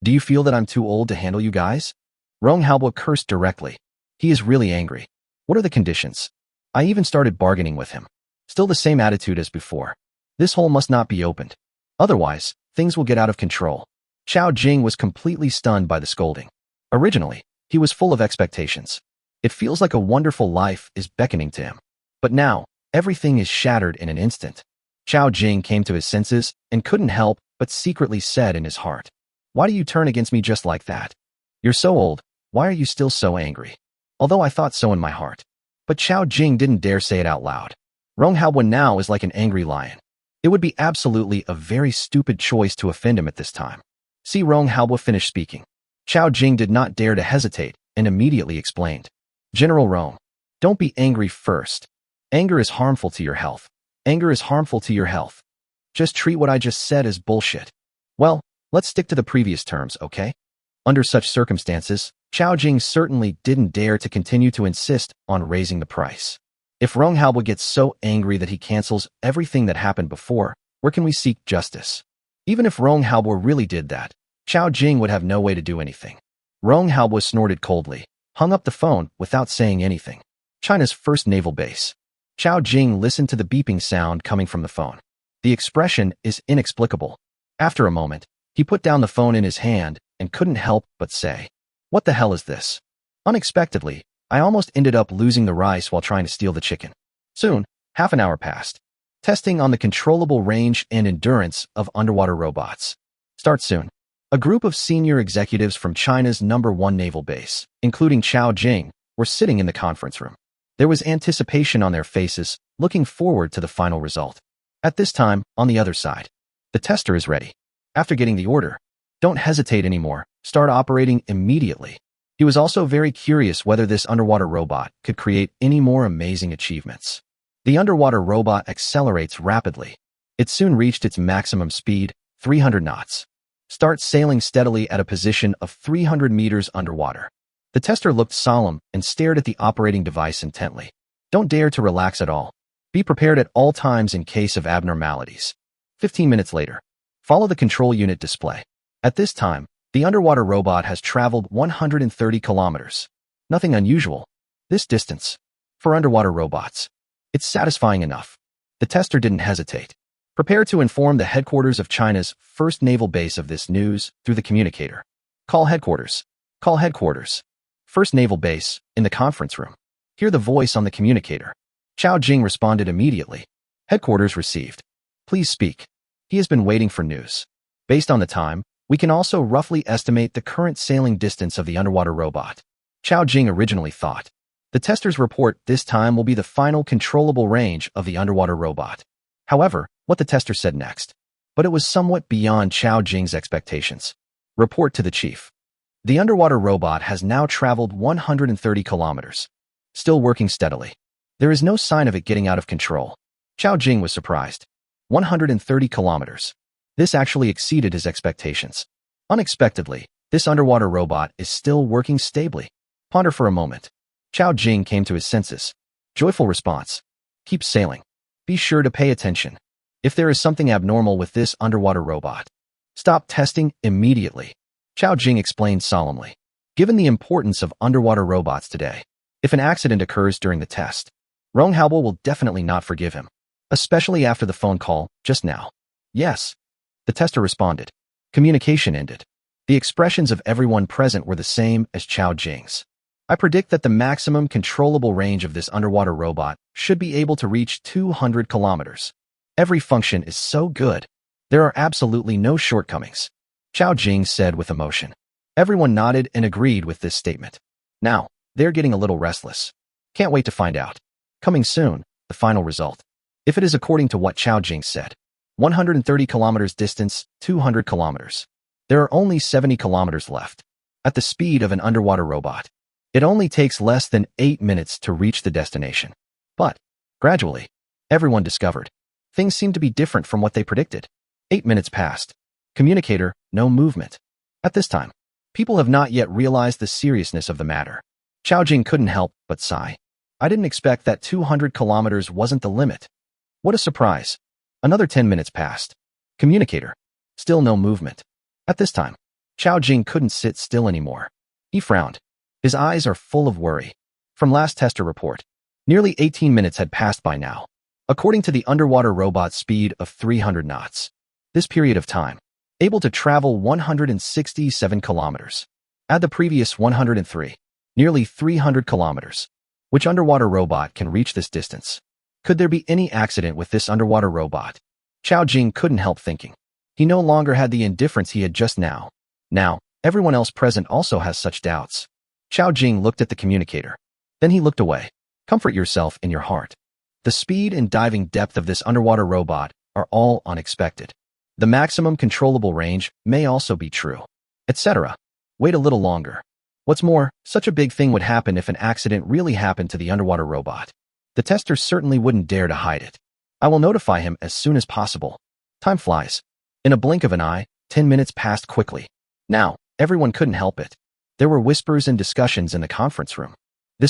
Do you feel that I'm too old to handle you guys? Rong Haobo cursed directly. He is really angry. What are the conditions? I even started bargaining with him. Still the same attitude as before. This hole must not be opened. Otherwise, things will get out of control. Chao Jing was completely stunned by the scolding. Originally, he was full of expectations. It feels like a wonderful life is beckoning to him. But now, everything is shattered in an instant. Chao Jing came to his senses and couldn't help but secretly said in his heart, Why do you turn against me just like that? You're so old. Why are you still so angry? Although I thought so in my heart. But Chao Jing didn't dare say it out loud. Rong Haobo now is like an angry lion. It would be absolutely a very stupid choice to offend him at this time. See Rong Haobo finish speaking. Chao Jing did not dare to hesitate and immediately explained. General Rong, don't be angry first. Anger is harmful to your health. Anger is harmful to your health. Just treat what I just said as bullshit. Well, let's stick to the previous terms, okay? Under such circumstances, Chao Jing certainly didn't dare to continue to insist on raising the price. If Rong Haobo gets so angry that he cancels everything that happened before, where can we seek justice? Even if Rong Haobo really did that, Chao Jing would have no way to do anything. Rong Haobo snorted coldly, hung up the phone without saying anything. China's first naval base. Chao Jing listened to the beeping sound coming from the phone. The expression is inexplicable. After a moment, he put down the phone in his hand and couldn't help but say, What the hell is this? Unexpectedly, I almost ended up losing the rice while trying to steal the chicken. Soon, half an hour passed. Testing on the controllable range and endurance of underwater robots. Start soon. A group of senior executives from China's #1 naval base, including Chao Jing, were sitting in the conference room. There was anticipation on their faces, looking forward to the final result. At this time, on the other side, the tester is ready. After getting the order, don't hesitate anymore, start operating immediately. He was also very curious whether this underwater robot could create any more amazing achievements. The underwater robot accelerates rapidly. It soon reached its maximum speed, 300 knots. Start sailing steadily at a position of 300 meters underwater. The tester looked solemn and stared at the operating device intently. Don't dare to relax at all. Be prepared at all times in case of abnormalities. 15 minutes later. Follow the control unit display. At this time, the underwater robot has traveled 130 kilometers. Nothing unusual. This distance. For underwater robots. It's satisfying enough. The tester didn't hesitate. Prepare to inform the headquarters of China's first naval base of this news through the communicator. Call headquarters. Call headquarters. First naval base, in the conference room. Hear the voice on the communicator. Chao Jing responded immediately. Headquarters received. Please speak. He has been waiting for news. Based on the time, we can also roughly estimate the current sailing distance of the underwater robot. Chao Jing originally thought. The tester's report this time will be the final controllable range of the underwater robot. However, what the tester said next. But it was somewhat beyond Chao Jing's expectations. Report to the chief. The underwater robot has now traveled 130 kilometers. Still working steadily. There is no sign of it getting out of control. Chao Jing was surprised. 130 kilometers. This actually exceeded his expectations. Unexpectedly, this underwater robot is still working stably. Ponder for a moment. Chao Jing came to his senses. Joyful response. Keep sailing. Be sure to pay attention. If there is something abnormal with this underwater robot, stop testing immediately. Chao Jing explained solemnly. Given the importance of underwater robots today, if an accident occurs during the test, Rong Haobo will definitely not forgive him, especially after the phone call just now. Yes. The tester responded. Communication ended. The expressions of everyone present were the same as Chao Jing's. I predict that the maximum controllable range of this underwater robot should be able to reach 200 kilometers. Every function is so good. There are absolutely no shortcomings. Chao Jing said with emotion. Everyone nodded and agreed with this statement. Now, they're getting a little restless. Can't wait to find out. Coming soon, the final result. If it is according to what Chao Jing said. 130 kilometers distance, 200 kilometers. There are only 70 kilometers left. At the speed of an underwater robot, it only takes less than 8 minutes to reach the destination. But, gradually, everyone discovered things seemed to be different from what they predicted. 8 minutes passed. Communicator, no movement. At this time, people have not yet realized the seriousness of the matter. Qiao Jing couldn't help but sigh. I didn't expect that 200 kilometers wasn't the limit. What a surprise. Another 10 minutes passed. Communicator. Still no movement. At this time, Qiao Jing couldn't sit still anymore. He frowned. His eyes are full of worry. From last tester report, nearly 18 minutes had passed by now, according to the underwater robot's speed of 300 knots. This period of time, able to travel 167 kilometers. Add the previous 103, nearly 300 kilometers. Which underwater robot can reach this distance? Could there be any accident with this underwater robot? Qiao Jing couldn't help thinking. He no longer had the indifference he had just now. Now, everyone else present also has such doubts. Qiao Jing looked at the communicator. Then he looked away. Comfort yourself in your heart. The speed and diving depth of this underwater robot are all unexpected. The maximum controllable range may also be true, etc. Wait a little longer. What's more, such a big thing would happen if an accident really happened to the underwater robot. The testers certainly wouldn't dare to hide it. I will notify him as soon as possible. Time flies. In a blink of an eye, 10 minutes passed quickly. Now, everyone couldn't help it. There were whispers and discussions in the conference room.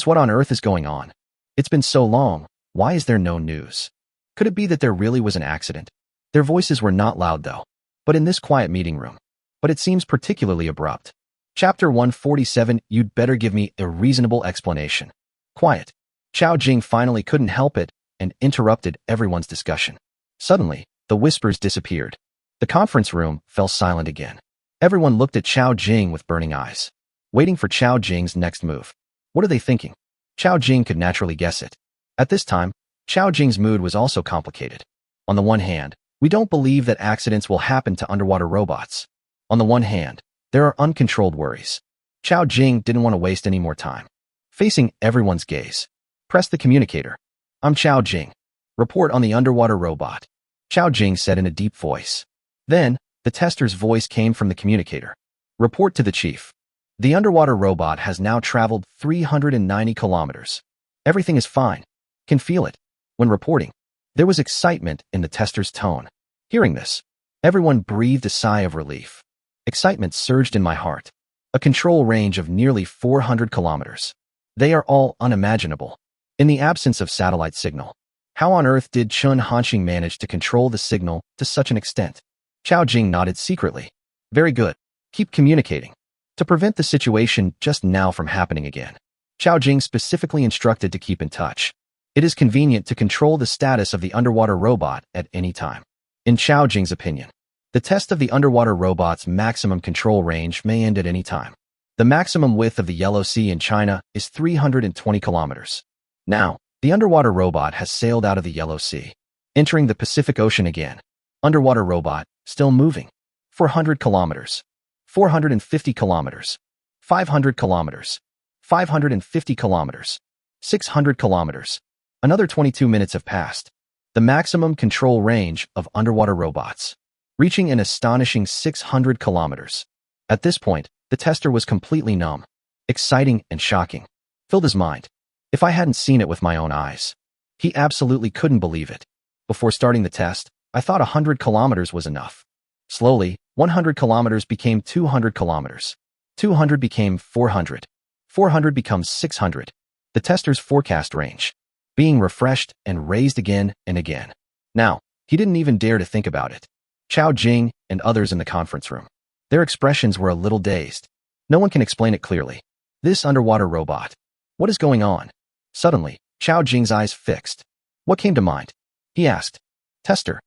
What on earth is going on? It's been so long, why is there no news? Could it be that there really was an accident? Their voices were not loud though, but in this quiet meeting room. But it seems particularly abrupt. Chapter 147, you'd better give me a reasonable explanation. Quiet. Qiao Jing finally couldn't help it and interrupted everyone's discussion. Suddenly, the whispers disappeared. The conference room fell silent again. Everyone looked at Qiao Jing with burning eyes, waiting for Qiao Jing's next move. What are they thinking? Qiao Jing could naturally guess it. At this time, Qiao Jing's mood was also complicated. On the one hand, we don't believe that accidents will happen to underwater robots. On the one hand, there are uncontrolled worries. Qiao Jing didn't want to waste any more time. Facing everyone's gaze, press the communicator. I'm Qiao Jing. Report on the underwater robot. Qiao Jing said in a deep voice. Then, the tester's voice came from the communicator. Report to the chief. The underwater robot has now traveled 390 kilometers. Everything is fine. Can feel it. When reporting, there was excitement in the tester's tone. Hearing this, everyone breathed a sigh of relief. Excitement surged in my heart. A control range of nearly 400 kilometers. They are all unimaginable. In the absence of satellite signal, how on earth did Chun Hanxing manage to control the signal to such an extent? Qiao Jing nodded secretly. Very good. Keep communicating. To prevent the situation just now from happening again, Qiao Jing specifically instructed to keep in touch. It is convenient to control the status of the underwater robot at any time. In Qiao Jing's opinion, the test of the underwater robot's maximum control range may end at any time. The maximum width of the Yellow Sea in China is 320 kilometers. Now, the underwater robot has sailed out of the Yellow Sea, entering the Pacific Ocean again. Underwater robot, still moving. 400 kilometers. 450 kilometers. 500 kilometers. 550 kilometers. 600 kilometers. Another 22 minutes have passed. The maximum control range of underwater robots, reaching an astonishing 600 kilometers. At this point, the tester was completely numb. Exciting and shocking. Filled his mind. If I hadn't seen it with my own eyes. He absolutely couldn't believe it. Before starting the test, I thought 100 kilometers was enough. Slowly, 100 kilometers became 200 kilometers. 200 became 400. 400 becomes 600. The tester's forecast range, being refreshed and raised again and again. Now, he didn't even dare to think about it. Qiao Jing and others in the conference room. Their expressions were a little dazed. No one can explain it clearly. This underwater robot. What is going on? Suddenly, Qiao Jing's eyes fixed. What came to mind? He asked. Tester,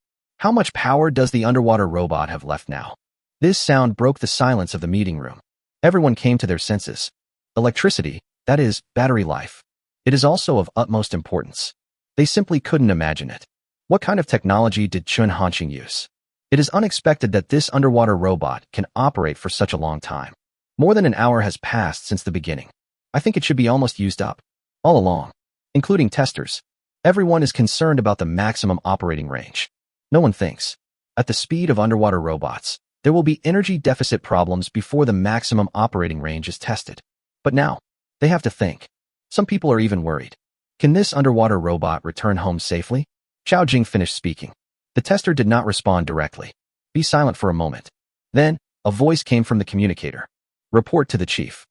how much power does the underwater robot have left now? This sound broke the silence of the meeting room. Everyone came to their senses. Electricity, that is, battery life. It is also of utmost importance. They simply couldn't imagine it. What kind of technology did Chun Hanxing use? It is unexpected that this underwater robot can operate for such a long time. More than an hour has passed since the beginning. I think it should be almost used up. All along, including testers, everyone is concerned about the maximum operating range. No one thinks. At the speed of underwater robots, There will be energy deficit problems before the maximum operating range is tested. But now, they have to think. Some people are even worried. Can this underwater robot return home safely? Qiao Jing finished speaking. The tester did not respond directly. Be silent for a moment. Then, a voice came from the communicator. Report to the chief.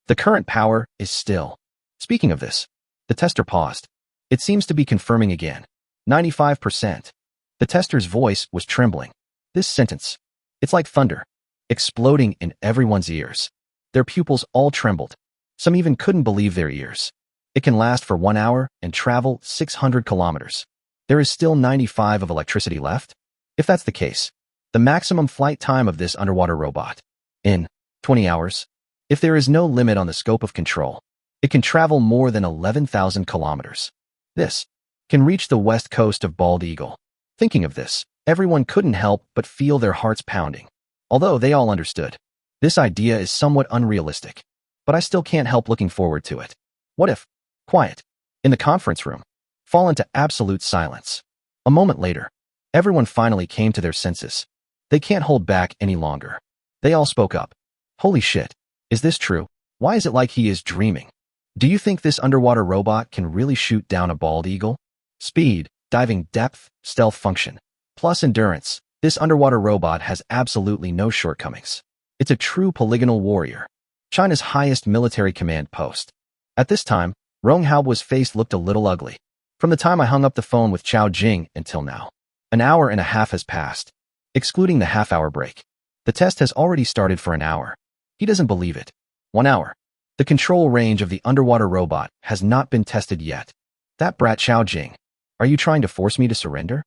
The current power is still. Speaking of this, the tester paused. It seems to be confirming again. 95%. The tester's voice was trembling. This sentence. It's like thunder. Exploding in everyone's ears. Their pupils all trembled. Some even couldn't believe their ears. It can last for 1 hour and travel 600 kilometers. There is still 95 of electricity left? If that's the case, the maximum flight time of this underwater robot. In 20 hours. If there is no limit on the scope of control, it can travel more than 11,000 kilometers. This can reach the west coast of Bald Eagle. Thinking of this, everyone couldn't help but feel their hearts pounding. Although they all understood, this idea is somewhat unrealistic. But I still can't help looking forward to it. What if, quiet, in the conference room, fall into absolute silence. A moment later, everyone finally came to their senses. They can't hold back any longer. They all spoke up. Holy shit, is this true? Why is it like he is dreaming? Do you think this underwater robot can really shoot down a bald eagle? Speed, diving depth, stealth function, plus endurance. This underwater robot has absolutely no shortcomings. It's a true polygonal warrior. China's highest military command post. At this time, Rong Haobo's face looked a little ugly. From the time I hung up the phone with Qiao Jing until now, an hour and a half has passed, excluding the half-hour break. The test has already started for an hour. He doesn't believe it. 1 hour. The control range of the underwater robot has not been tested yet. That brat Qiao Jing. Are you trying to force me to surrender?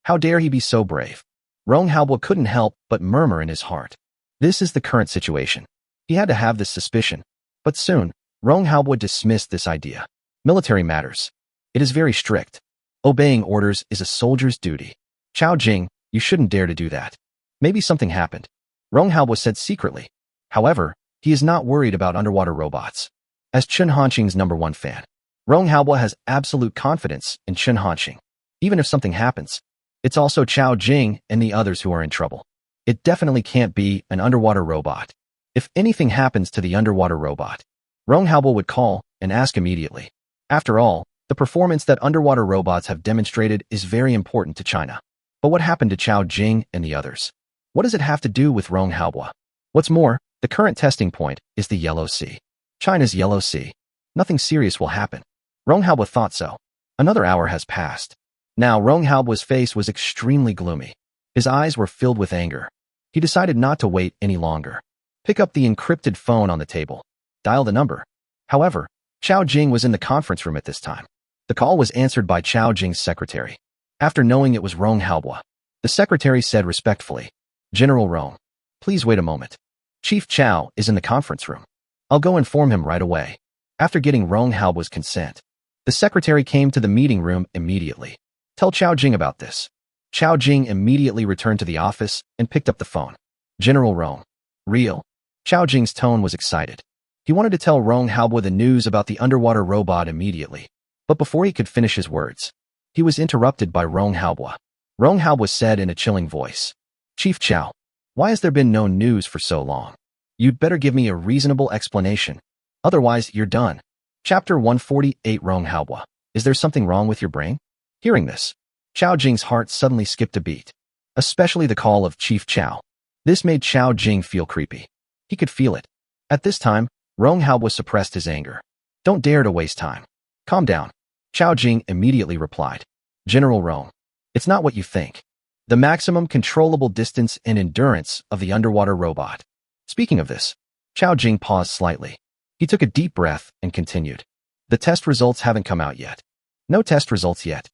How dare he be so brave? Rong Haobo couldn't help but murmur in his heart. This is the current situation. He had to have this suspicion. But soon, Rong Haobo dismissed this idea. Military matters. It is very strict. Obeying orders is a soldier's duty. Qiao Jing, you shouldn't dare to do that. Maybe something happened. Rong Haobo said secretly. However, he is not worried about underwater robots. As Chen Hanqing's #1 fan, Rong Haobo has absolute confidence in Chen Hanqing. Even if something happens, it's also Qiao Jing and the others who are in trouble. It definitely can't be an underwater robot. If anything happens to the underwater robot, Rong Haobo would call and ask immediately. After all, the performance that underwater robots have demonstrated is very important to China. But what happened to Qiao Jing and the others? What does it have to do with Rong Haobo? What's more, the current testing point is the Yellow Sea. China's Yellow Sea. Nothing serious will happen. Rong Haobo thought so. Another hour has passed. Now Rong Haobo's face was extremely gloomy. His eyes were filled with anger. He decided not to wait any longer. Pick up the encrypted phone on the table. Dial the number. However, Qiao Jing was in the conference room at this time. The call was answered by Qiao Jing's secretary. After knowing it was Rong Haobo, the secretary said respectfully, General Rong, please wait a moment. Chief Qiao is in the conference room. I'll go inform him right away. After getting Rong Haobo's consent, the secretary came to the meeting room immediately. Tell Qiao Jing about this. Qiao Jing immediately returned to the office and picked up the phone. General Rong. Real? Qiao Jing's tone was excited. He wanted to tell Rong Haobo the news about the underwater robot immediately. But before he could finish his words, he was interrupted by Rong Haobo. Rong Haobo said in a chilling voice, Chief Qiao, why has there been no news for so long? You'd better give me a reasonable explanation. Otherwise, you're done. Chapter 148 Rong Haobo. Is there something wrong with your brain? Hearing this, Qiao Jing's heart suddenly skipped a beat. Especially the call of Chief Qiao. This made Qiao Jing feel creepy. He could feel it. At this time, Rong Haobo suppressed his anger. Don't dare to waste time. Calm down. Qiao Jing immediately replied. General Rong, it's not what you think. The maximum controllable distance and endurance of the underwater robot. Speaking of this, Qiao Jing paused slightly. He took a deep breath and continued. The test results haven't come out yet. No test results yet.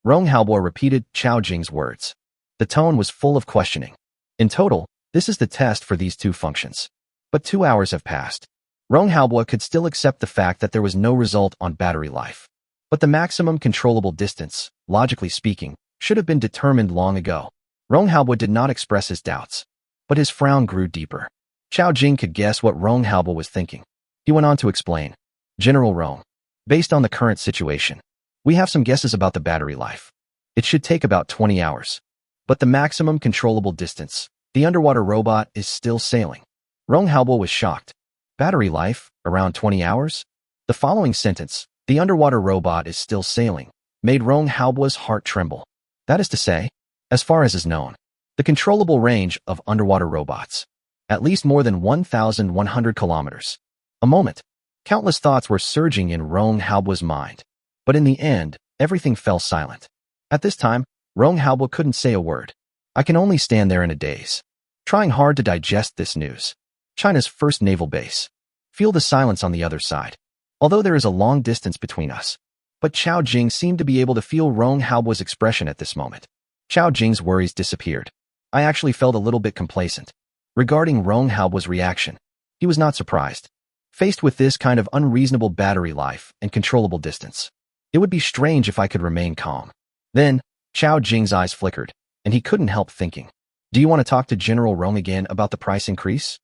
Rong Haobo repeated Qiao Jing's words. The tone was full of questioning. In total, this is the test for these two functions. But 2 hours have passed. Rong Haobo could still accept the fact that there was no result on battery life. But the maximum controllable distance, logically speaking, should have been determined long ago. Rong Haobo did not express his doubts. But his frown grew deeper. Qiao Jing could guess what Rong Haobo was thinking. He went on to explain. General Rong, based on the current situation, we have some guesses about the battery life. It should take about 20 hours. But the maximum controllable distance, The underwater robot is still sailing. Rong Haobo was shocked. Battery life, around 20 hours? The following sentence, the underwater robot is still sailing, made Rong Haobo's heart tremble. That is to say, as far as is known, the controllable range of underwater robots, at least more than 1,100 kilometers. A moment. Countless thoughts were surging in Rong Haobo's mind. But in the end, everything fell silent. At this time, Rong Haobo couldn't say a word. I can only stand there in a daze, trying hard to digest this news. China's first naval base. Feel the silence on the other side. Although there is a long distance between us. But Chao Jing seemed to be able to feel Rong Haobo's expression at this moment. Chao Jing's worries disappeared. I actually felt a little bit complacent. Regarding Rong Haobo's reaction, he was not surprised. Faced with this kind of unreasonable battery life and controllable distance, it would be strange if I could remain calm. Then, Chao Jing's eyes flickered, and he couldn't help thinking. Do you want to talk to General Rong again about the price increase?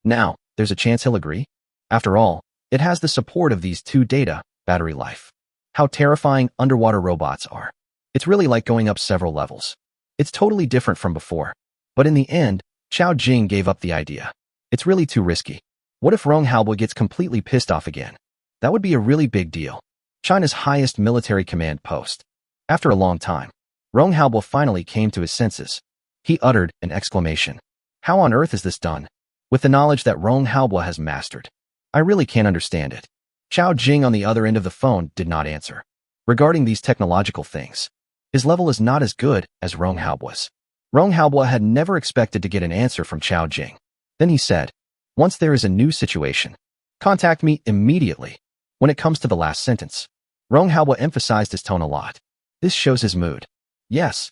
Now, there's a chance he'll agree. After all, it has the support of these two data, battery life. How terrifying underwater robots are. It's really like going up several levels. It's totally different from before. But in the end, Chao Jing gave up the idea. It's really too risky. What if Rong Haobo gets completely pissed off again? That would be a really big deal. China's highest military command post. After a long time, Rong Haobo finally came to his senses. He uttered an exclamation. How on earth is this done? With the knowledge that Rong Haobo has mastered. I really can't understand it. Chao Jing on the other end of the phone did not answer. Regarding these technological things, his level is not as good as Rong Haobo's. Rong Haobo had never expected to get an answer from Chao Jing. Then he said, once there is a new situation, contact me immediately. When it comes to the last sentence, Rong Haobo emphasized his tone a lot. This shows his mood. Yes.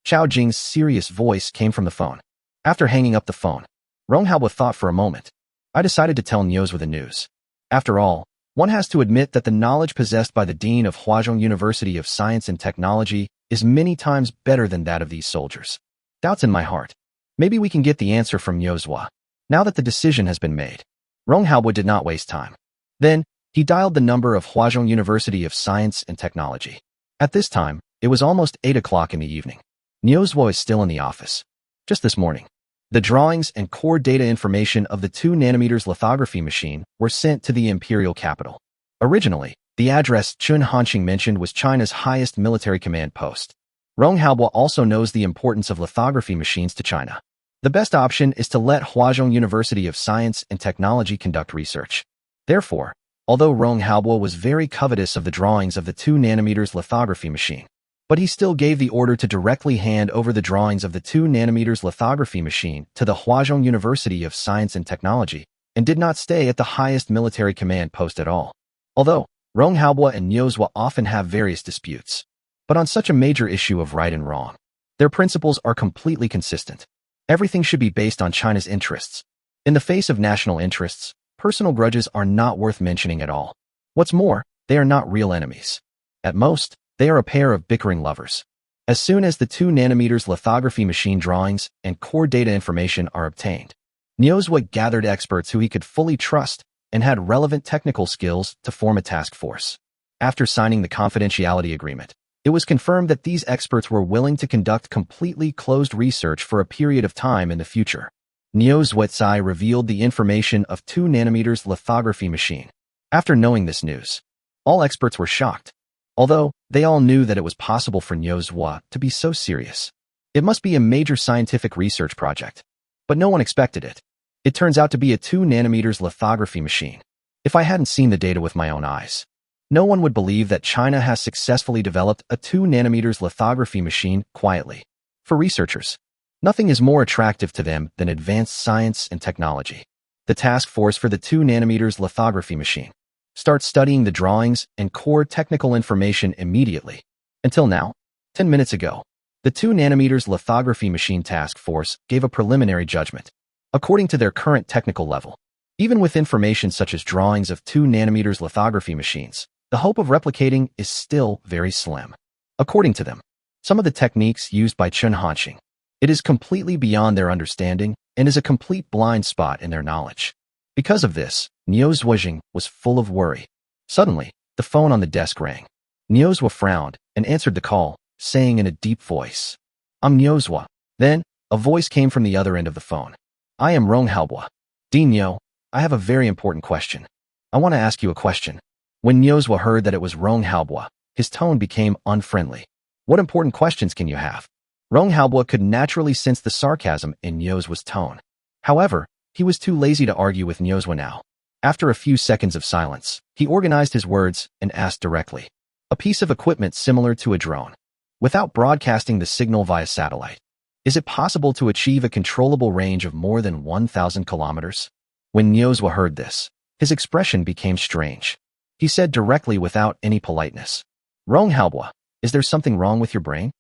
Chao Jing's serious voice came from the phone. After hanging up the phone, Rong Haobo thought for a moment. I decided to tell Niuzhwa the news. After all, one has to admit that the knowledge possessed by the dean of Huazhong University of Science and Technology is many times better than that of these soldiers. Doubts in my heart. Maybe we can get the answer from Niuzhwa. Now that the decision has been made. Rong Haobo did not waste time. Then, he dialed the number of Huazhong University of Science and Technology. At this time, it was almost 8 o'clock in the evening. Niuzhwa is still in the office. Just this morning, the drawings and core data information of the 2 nanometers lithography machine were sent to the imperial capital. Originally, the address Chun Hanqing mentioned was China's highest military command post. Rong Haobo also knows the importance of lithography machines to China. The best option is to let Huazhong University of Science and Technology conduct research. Therefore, although Rong Haobo was very covetous of the drawings of the 2 nanometers lithography machine, but he still gave the order to directly hand over the drawings of the 2 nanometers lithography machine to the Huazhong University of Science and Technology, and did not stay at the highest military command post at all. Although, Rong Haobo and Niuzhwa often have various disputes, but on such a major issue of right and wrong, their principles are completely consistent. Everything should be based on China's interests. In the face of national interests, personal grudges are not worth mentioning at all. What's more, they are not real enemies. At most, they are a pair of bickering lovers. As soon as the 2 nanometers lithography machine drawings and core data information are obtained, Niuzhwa gathered experts who he could fully trust and had relevant technical skills to form a task force. After signing the confidentiality agreement, it was confirmed that these experts were willing to conduct completely closed research for a period of time in the future. Niuzhwa revealed the information of 2 nanometers lithography machine. After knowing this news, all experts were shocked. Although, they all knew that it was possible for Niuzhwa to be so serious. It must be a major scientific research project. But no one expected it. It turns out to be a 2 nanometers lithography machine. If I hadn't seen the data with my own eyes, no one would believe that China has successfully developed a 2 nanometers lithography machine quietly. For researchers, nothing is more attractive to them than advanced science and technology. The task force for the 2 nanometers lithography machine starts studying the drawings and core technical information immediately. Until now, 10 minutes ago, the 2 nanometers lithography machine task force gave a preliminary judgment. According to their current technical level, even with information such as drawings of 2 nanometers lithography machines, the hope of replicating is still very slim. According to them, some of the techniques used by Chun Hanqing, it is completely beyond their understanding and is a complete blind spot in their knowledge. Because of this, Niuzhwa was full of worry. Suddenly, the phone on the desk rang. Niuzhwa frowned and answered the call, saying in a deep voice, I'm Niuzhwa. Then, A voice came from the other end of the phone. I am Rong Halbwa. Dean Yo, I have a very important question. I want to ask you a question. When Nyozwa heard that it was Rong Halbwa, his tone became unfriendly. What important questions can you have? Rong Halbwa could naturally sense the sarcasm in Nyozwa's tone. However, he was too lazy to argue with Nyozwa now. After a few seconds of silence, he organized his words and asked directly. A piece of equipment similar to a drone. Without broadcasting the signal via satellite, is it possible to achieve a controllable range of more than 1,000 kilometers? When Nyozwa heard this, his expression became strange. He said directly without any politeness. Rong Halbwa, is there something wrong with your brain?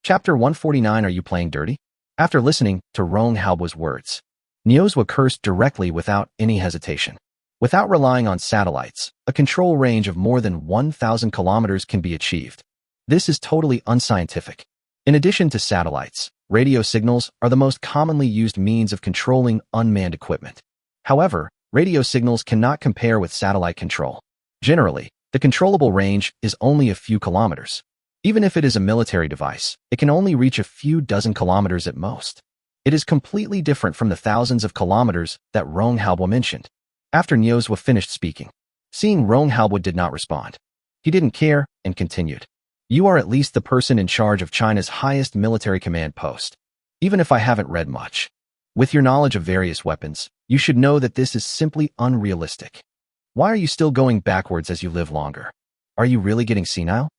Chapter 149. Are you playing dirty? After listening to Rong Halbwa's words, Nyozwa cursed directly without any hesitation. Without relying on satellites, a control range of more than 1,000 kilometers can be achieved. This is totally unscientific. In addition to satellites, radio signals are the most commonly used means of controlling unmanned equipment. However, radio signals cannot compare with satellite control. Generally, the controllable range is only a few kilometers. Even if it is a military device, it can only reach a few dozen kilometers at most. It is completely different from the thousands of kilometers that Rong Halbwa mentioned. After Nyozwa finished speaking, seeing Rong Halbwa did not respond. He didn't care and continued. You are at least the person in charge of China's highest military command post. Even if I haven't read much, with your knowledge of various weapons, you should know that this is simply unrealistic. Why are you still going backwards as you live longer? Are you really getting senile?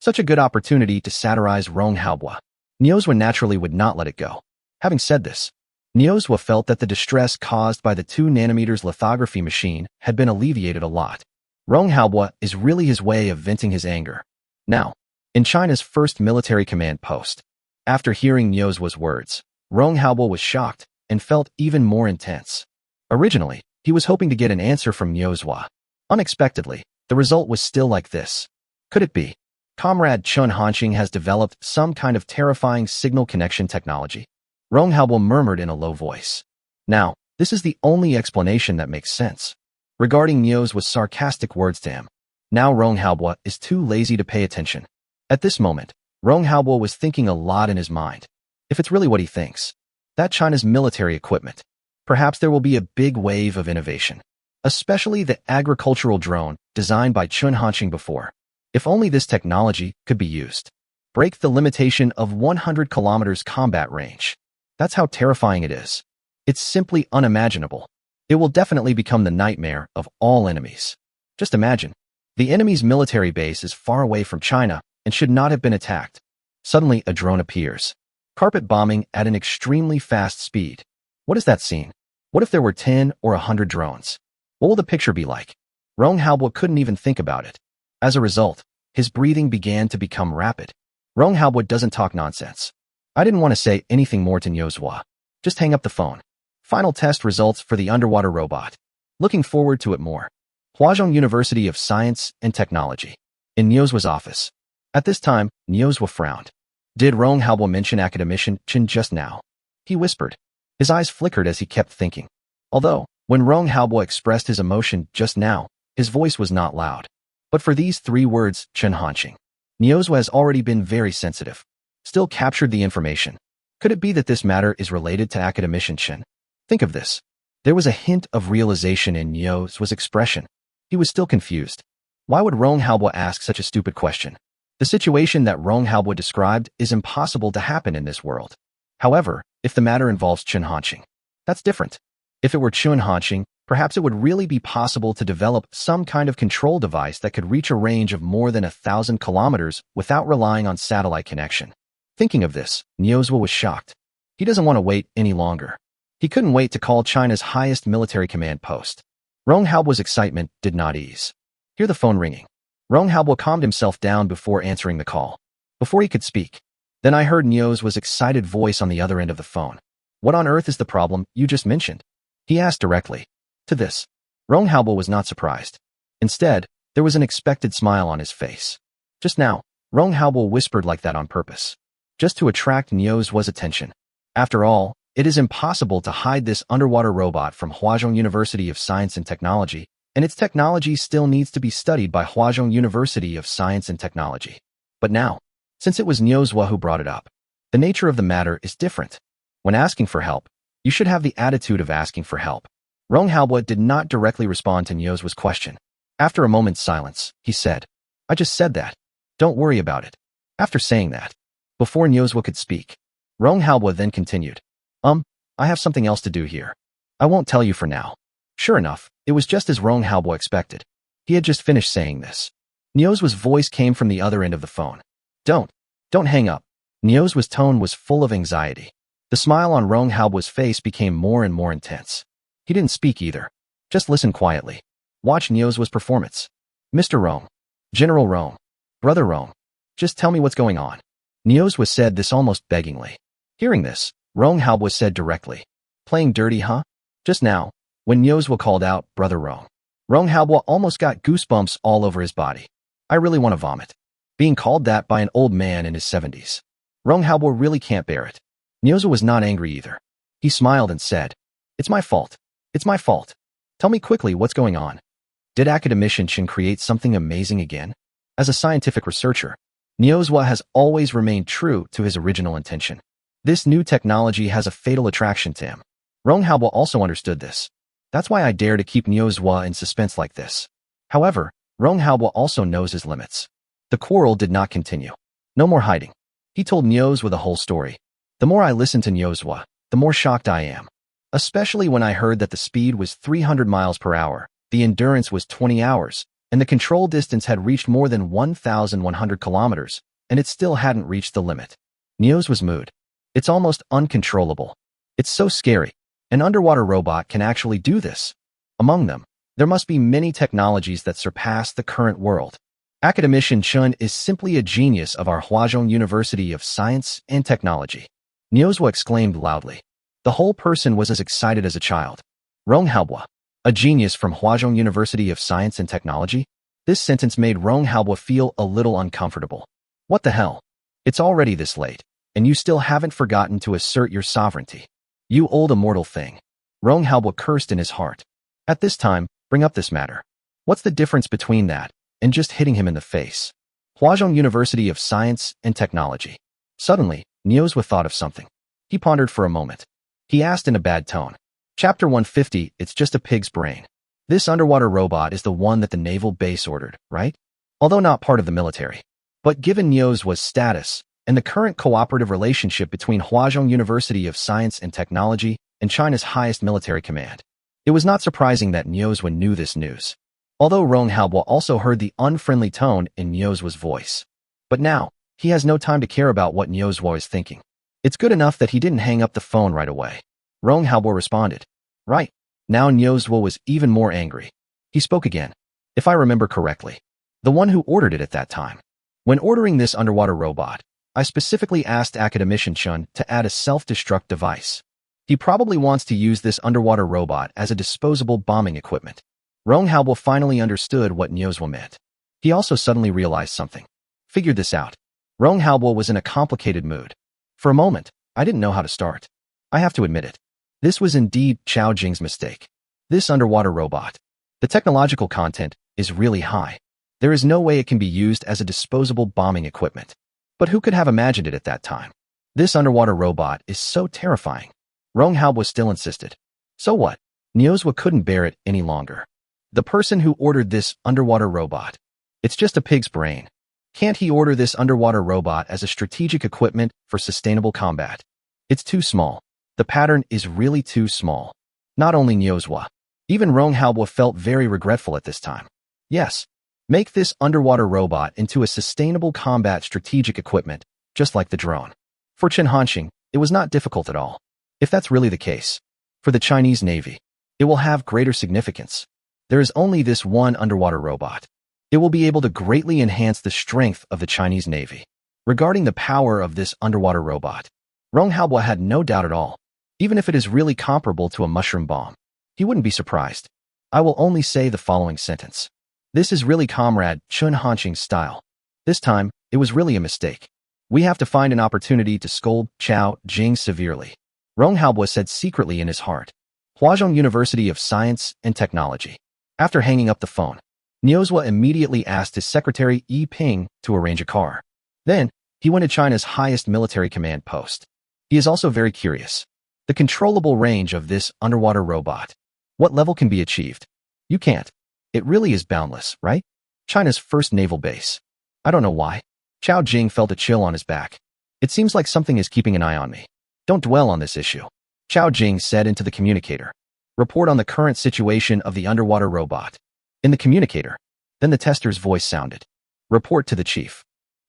Such a good opportunity to satirize Rong Halbwa. Nyozwa naturally would not let it go. Having said this, Nyozwa felt that the distress caused by the 2 nanometers lithography machine had been alleviated a lot. Rong Halbwa is really his way of venting his anger. Now, in China's first military command post, after hearing Nyozwa's words, Rong Halbwa was shocked and felt even more intense. Originally, he was hoping to get an answer from Nyozwa. Unexpectedly, the result was still like this. Could it be? Comrade Chun Hanxing has developed some kind of terrifying signal connection technology. Rong Halbwa murmured in a low voice. Now, this is the only explanation that makes sense. Regarding Nyozwa's sarcastic words to him, now Rong Halbwa is too lazy to pay attention. At this moment, Rong Halbwa was thinking a lot in his mind. If it's really what he thinks, that China's military equipment, perhaps there will be a big wave of innovation, especially the agricultural drone designed by Chun Hanxing before. If only this technology could be used. Break the limitation of 100 kilometers combat range. That's how terrifying it is. It's simply unimaginable. It will definitely become the nightmare of all enemies. Just imagine. The enemy's military base is far away from China and should not have been attacked. Suddenly, a drone appears. Carpet bombing at an extremely fast speed. What is that scene? What if there were 10 or 100 drones? What will the picture be like? Rong Halbwa couldn't even think about it. As a result, his breathing began to become rapid. Rong Halbwa doesn't talk nonsense. I didn't want to say anything more to Nyozwa. Just hang up the phone. Final test results for the underwater robot. Looking forward to it more. Huazhong University of Science and Technology. In Nyozwa's office. At this time, Nyozwa frowned. Did Rong Halbwa mention academician Chen just now? He whispered. His eyes flickered as he kept thinking. Although, when Rong Halbwa expressed his emotion just now, his voice was not loud. But for these 3 words, Chun Hanxing, Nyozwa has already been very sensitive. Still captured the information. Could it be that this matter is related to academician Chen? Think of this. There was a hint of realization in Nyozwa's expression. He was still confused. Why would Rong Halbwa ask such a stupid question? The situation that Rong Halbwa described is impossible to happen in this world. However, if the matter involves Chun Hanxing, that's different. If it were Chun Hanxing, perhaps it would really be possible to develop some kind of control device that could reach a range of more than 1,000 kilometers without relying on satellite connection. Thinking of this, Nyozwa was shocked. He doesn't want to wait any longer. He couldn't wait to call China's highest military command post. Rong Halbwa's excitement did not ease. Hear the phone ringing. Rong Halbwa calmed himself down before answering the call. Before he could speak, then I heard Nyozwa's excited voice on the other end of the phone. What on earth is the problem you just mentioned? He asked directly. To this, Rong Halbwa was not surprised. Instead, there was an expected smile on his face. Just now, Rong Halbwa whispered like that on purpose, just to attract Nyozwa's attention. After all, it is impossible to hide this underwater robot from Huazhong University of Science and Technology, and its technology still needs to be studied by Huazhong University of Science and Technology. But now, since it was Nyozwa who brought it up, the nature of the matter is different. When asking for help, you should have the attitude of asking for help. Rong Haobo did not directly respond to Niuzhua's question. After a moment's silence, he said, I just said that. Don't worry about it. After saying that, before Niuzhua could speak, Rong Haobo then continued, I have something else to do here. I won't tell you for now. Sure enough, it was just as Rong Haobo expected. He had just finished saying this. Niuzhua's voice came from the other end of the phone. Don't hang up. Niuzhua's tone was full of anxiety. The smile on Rong Haobo's face became more and more intense. He didn't speak either. Just listen quietly. Watch Niuzhua's performance. Mr. Rong. General Rong. Brother Rong. Just tell me what's going on. Niuzhua said this almost beggingly. Hearing this, Rong Haobo said directly. Playing dirty, huh? Just now, when Niuzhua called out, Brother Rong. Rong Haobo almost got goosebumps all over his body. I really want to vomit. Being called that by an old man in his 70s. Rong Haobo really can't bear it. Niuzhua was not angry either. He smiled and said, It's my fault. It's my fault. Tell me quickly what's going on. Did Academician Chen create something amazing again? As a scientific researcher, Niuzhua has always remained true to his original intention. This new technology has a fatal attraction to him. Rong Haobo also understood this. That's why I dare to keep Niuzhua in suspense like this. However, Rong Haobo also knows his limits. The quarrel did not continue. No more hiding. He told Niuzhua the whole story. The more I listen to Niuzhua, the more shocked I am. Especially when I heard that the speed was 300 miles per hour, the endurance was 20 hours, and the control distance had reached more than 1,100 kilometers, and it still hadn't reached the limit. Niuzhua's mood. It's almost uncontrollable. It's so scary. An underwater robot can actually do this. Among them, there must be many technologies that surpass the current world. Academician Chen is simply a genius of our Huazhong University of Science and Technology. Niuzhua exclaimed loudly. The whole person was as excited as a child. Rong Haobo, a genius from Huazhong University of Science and Technology? This sentence made Rong Haobo feel a little uncomfortable. What the hell? It's already this late, and you still haven't forgotten to assert your sovereignty. You old immortal thing. Rong Haobo cursed in his heart. At this time, bring up this matter. What's the difference between that and just hitting him in the face? Huazhong University of Science and Technology. Suddenly, Niuzhua thought of something. He pondered for a moment. He asked in a bad tone. Chapter 150, it's just a pig's brain. This underwater robot is the one that the naval base ordered, right? Although not part of the military. But given Niuzhua's status and the current cooperative relationship between Huazhong University of Science and Technology and China's highest military command, it was not surprising that Niuzhua knew this news. Although Rong Haobo also heard the unfriendly tone in Niuzhua's voice. But now, he has no time to care about what Niuzhua is thinking. It's good enough that he didn't hang up the phone right away. Rong Haobo responded. Right. Now Niuzhua was even more angry. He spoke again. If I remember correctly, the one who ordered it at that time. When ordering this underwater robot, I specifically asked Academician Chen to add a self-destruct device. He probably wants to use this underwater robot as a disposable bombing equipment. Rong Haobo finally understood what Niuzhua meant. He also suddenly realized something. Figured this out. Rong Haobo was in a complicated mood. For a moment, I didn't know how to start. I have to admit it. This was indeed Chao Jing's mistake. This underwater robot. The technological content is really high. There is no way it can be used as a disposable bombing equipment. But who could have imagined it at that time? This underwater robot is so terrifying. Rong Haobo still insisted. So what? Niuzhua couldn't bear it any longer. The person who ordered this underwater robot. It's just a pig's brain. Can't he order this underwater robot as a strategic equipment for sustainable combat? It's too small. The pattern is really too small. Not only Niuzhua. Even Rong Haobo felt very regretful at this time. Yes. Make this underwater robot into a sustainable combat strategic equipment, just like the drone. For Chen Hanxing, it was not difficult at all. If that's really the case, for the Chinese Navy, it will have greater significance. There is only this one underwater robot. It will be able to greatly enhance the strength of the Chinese Navy. Regarding the power of this underwater robot, Rong Haobo had no doubt at all. Even if it is really comparable to a mushroom bomb, he wouldn't be surprised. I will only say the following sentence. This is really Comrade Chen Hanxing's style. This time, it was really a mistake. We have to find an opportunity to scold Chao Jing severely. Rong Haobo said secretly in his heart. Huazhong University of Science and Technology. After hanging up the phone, Niuzhua immediately asked his secretary Yi Ping to arrange a car. Then, he went to China's highest military command post. He is also very curious. The controllable range of this underwater robot. What level can be achieved? You can't. It really is boundless, right? China's first naval base. I don't know why. Chao Jing felt a chill on his back. It seems like something is keeping an eye on me. Don't dwell on this issue. Chao Jing said into the communicator. Report on the current situation of the underwater robot. In the communicator. Then the tester's voice sounded. Report to the chief.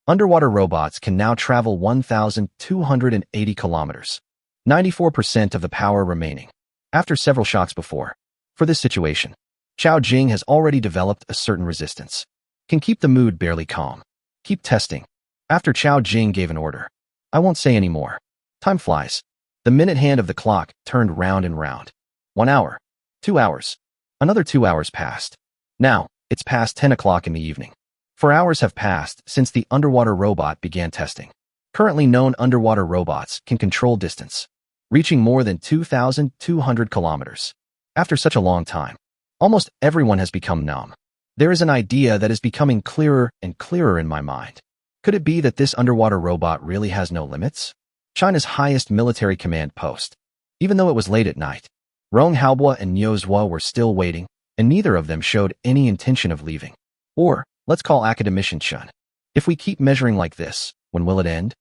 Underwater robots can now travel 1,280 kilometers. 94% of the power remaining. After several shocks before. For this situation, Chao Jing has already developed a certain resistance. Can keep the mood barely calm. Keep testing. After Chao Jing gave an order. I won't say any more. Time flies. The minute hand of the clock turned round and round. 1 hour. 2 hours. Another 2 hours passed. Now, it's past 10 o'clock in the evening. 4 hours have passed since the underwater robot began testing. Currently known underwater robots can control distance, reaching more than 2,200 kilometers. After such a long time, almost everyone has become numb. There is an idea that is becoming clearer and clearer in my mind. Could it be that this underwater robot really has no limits? China's highest military command post. Even though it was late at night, Rong Haobo and Niu Zhuo were still waiting, and neither of them showed any intention of leaving. Or, let's call Academician Chun. If we keep measuring like this, when will it end?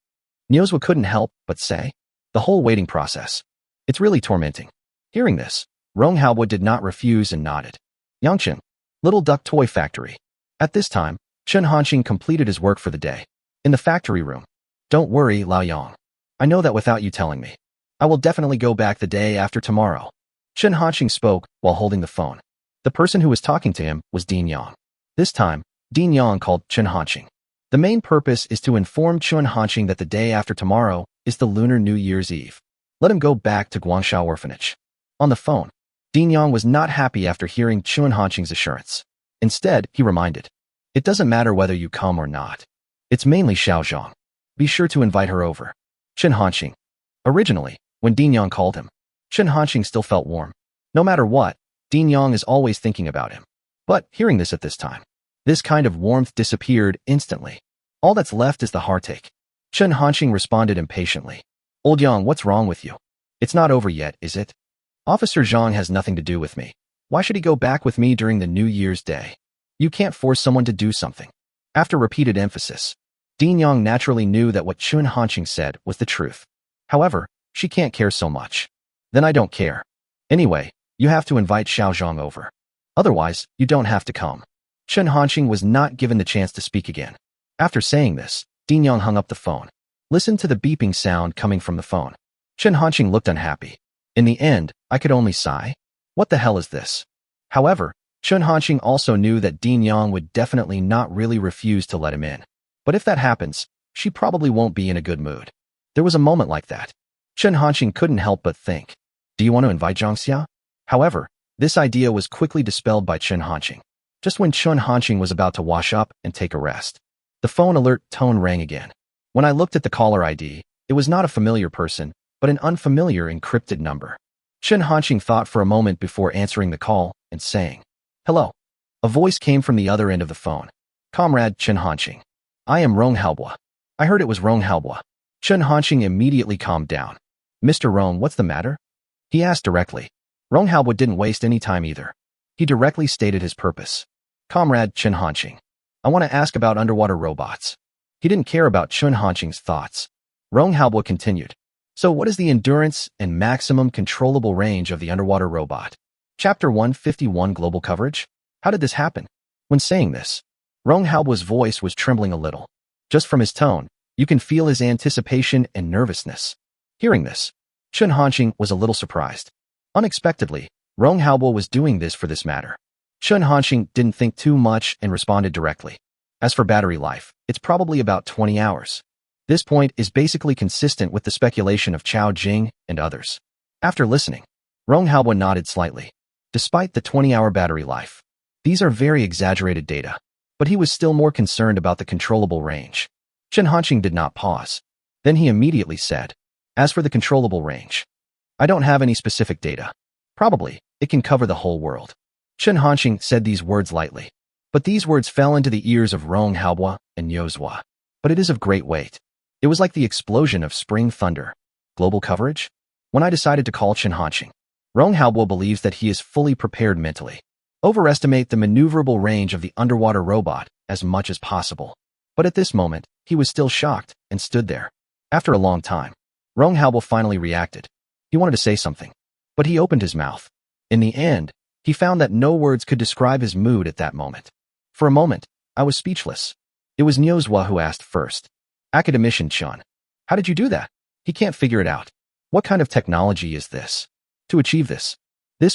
Niu Zhuo couldn't help but say. The whole waiting process. It's really tormenting. Hearing this, Rong Haobo did not refuse and nodded. Yangcheng, Little Duck Toy Factory. At this time, Chen Hanqing completed his work for the day. In the factory room. Don't worry, Lao Yang. I know that without you telling me. I will definitely go back the day after tomorrow. Chen Hanqing spoke while holding the phone. The person who was talking to him was Dean Yang. This time, Dean Yang called Chen Hanqing. The main purpose is to inform Chen Hanqing that the day after tomorrow is the Lunar New Year's Eve. Let him go back to Guangshao Orphanage. On the phone, Dean Yang was not happy after hearing Chen Hanqing's assurance. Instead, he reminded, it doesn't matter whether you come or not. It's mainly Xiao Zhang. Be sure to invite her over. Chen Hanqing. Originally, when Dean Yang called him, Chen Hanqing still felt warm. No matter what, Dean Yang is always thinking about him. But hearing this at this time, this kind of warmth disappeared instantly. All that's left is the heartache. Chen Hanqing responded impatiently. Old Yang, what's wrong with you? It's not over yet, is it? Officer Zhang has nothing to do with me. Why should he go back with me during the New Year's Day? You can't force someone to do something. After repeated emphasis, Dean Yang naturally knew that what Chen Hanqing said was the truth. However, she can't care so much. Then I don't care. Anyway, you have to invite Xiao Zhang over. Otherwise, you don't have to come. Chen Hanqing was not given the chance to speak again. After saying this, Dean Yang hung up the phone. Listen to the beeping sound coming from the phone. Chen Hanqing looked unhappy. In the end, I could only sigh. What the hell is this? However, Chen Hanqing also knew that Dean Yang would definitely not really refuse to let him in. But if that happens, she probably won't be in a good mood. There was a moment like that. Chen Hanqing couldn't help but think, do you want to invite Zhang Xia? However, this idea was quickly dispelled by Chen Hanqing. Just when Chen Hanqing was about to wash up and take a rest, the phone alert tone rang again. When I looked at the caller ID, it was not a familiar person, but an unfamiliar encrypted number. Chen Hanqing thought for a moment before answering the call and saying, hello. A voice came from the other end of the phone. Comrade Chen Hanqing. I am Rong Haobo. I heard it was Rong Haobo. Chen Hanqing immediately calmed down. Mr. Rong, what's the matter? He asked directly. Rong Haobo didn't waste any time either. He directly stated his purpose. Comrade Chen Hanqing. I want to ask about underwater robots. He didn't care about Chen Hanqing's thoughts. Rong Haobo continued. So what is the endurance and maximum controllable range of the underwater robot? Chapter 151 Global Coverage? How did this happen? When saying this, Rong Haobo's voice was trembling a little. Just from his tone, you can feel his anticipation and nervousness. Hearing this, Chen Hanqing was a little surprised. Unexpectedly, Rong Haobo was doing this for this matter. Chen Hanqing didn't think too much and responded directly. As for battery life, it's probably about 20 hours. This point is basically consistent with the speculation of Chao Jing and others. After listening, Rong Haobo nodded slightly. Despite the 20-hour battery life, these are very exaggerated data, but he was still more concerned about the controllable range. Chen Hanqing did not pause. Then he immediately said, as for the controllable range, I don't have any specific data. Probably, it can cover the whole world. Chen Hanqing said these words lightly, but these words fell into the ears of Rong Haobo and Niu Zhuo. But it is of great weight. It was like the explosion of spring thunder. Global coverage? when I decided to call Chen Hanqing. Rong Haobo believes that he is fully prepared mentally. Overestimate the maneuverable range of the underwater robot as much as possible. But at this moment, he was still shocked and stood there. After a long time, Rong Haobo finally reacted. He wanted to say something, but he opened his mouth. In the end, he found that no words could describe his mood at that moment. For a moment, I was speechless. It was Niuzhua who asked first. Academician Chen, how did you do that? He can't figure it out. What kind of technology is this? To achieve this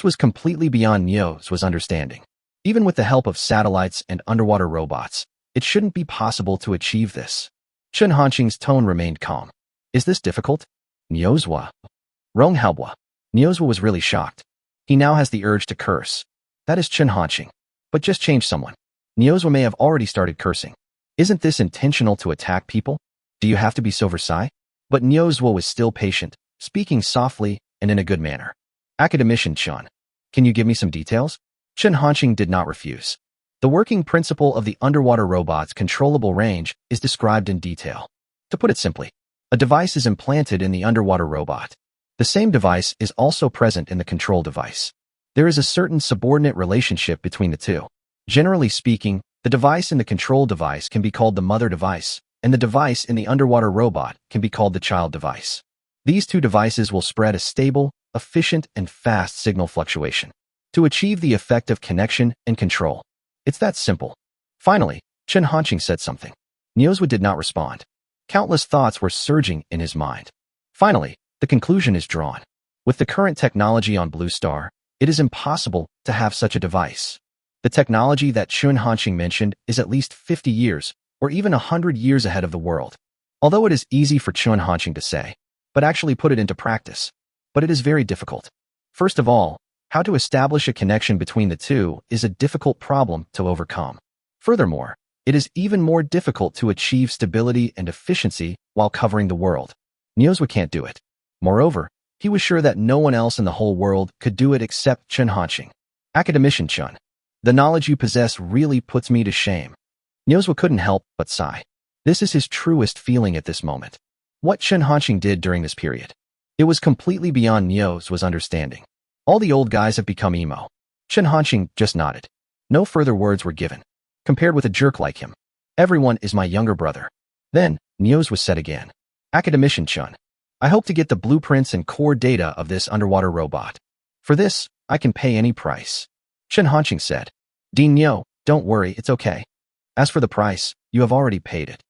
was completely beyond Niuzhua's understanding. Even with the help of satellites and underwater robots, it shouldn't be possible to achieve this. Chen Hanqing's tone remained calm. Is this difficult? Niuzhua. Rong Haobo. Niuzhua was really shocked. He now has the urge to curse. That is Chen Hanqing. But just change someone. Niuzhua may have already started cursing. Isn't this intentional to attack people? Do you have to be so Versailles? But Niuzhua was still patient, speaking softly and in a good manner. Academician Chen, can you give me some details? Chen Hanqing did not refuse. The working principle of the underwater robot's controllable range is described in detail. To put it simply, a device is implanted in the underwater robot. The same device is also present in the control device. There is a certain subordinate relationship between the two. Generally speaking, the device in the control device can be called the mother device, and the device in the underwater robot can be called the child device. These two devices will spread a stable, efficient, and fast signal fluctuation to achieve the effect of connection and control. It's that simple. Finally, Chen Hanqing said something. Niuzhua did not respond. Countless thoughts were surging in his mind. Finally, the conclusion is drawn. With the current technology on Blue Star, it is impossible to have such a device. The technology that Chen Hanqing mentioned is at least 50 years, or even 100 years ahead of the world. Although it is easy for Chen Hanqing to say, but actually put it into practice. But it is very difficult. First of all, how to establish a connection between the two is a difficult problem to overcome. Furthermore, it is even more difficult to achieve stability and efficiency while covering the world. Niuzhua can't do it. Moreover, he was sure that no one else in the whole world could do it except Chen Hanqing. Academician Chen, the knowledge you possess really puts me to shame. Niuzhua couldn't help but sigh. This is his truest feeling at this moment. What Chen Hanqing did during this period, it was completely beyond Niuzhua's understanding. All the old guys have become emo. Chen Hanqing just nodded. No further words were given. Compared with a jerk like him, everyone is my younger brother. Then, Niuzhua said again. Academician Chen, I hope to get the blueprints and core data of this underwater robot. For this, I can pay any price. Chen Hanqing said. Dean Niu, don't worry, it's okay. As for the price, you have already paid it.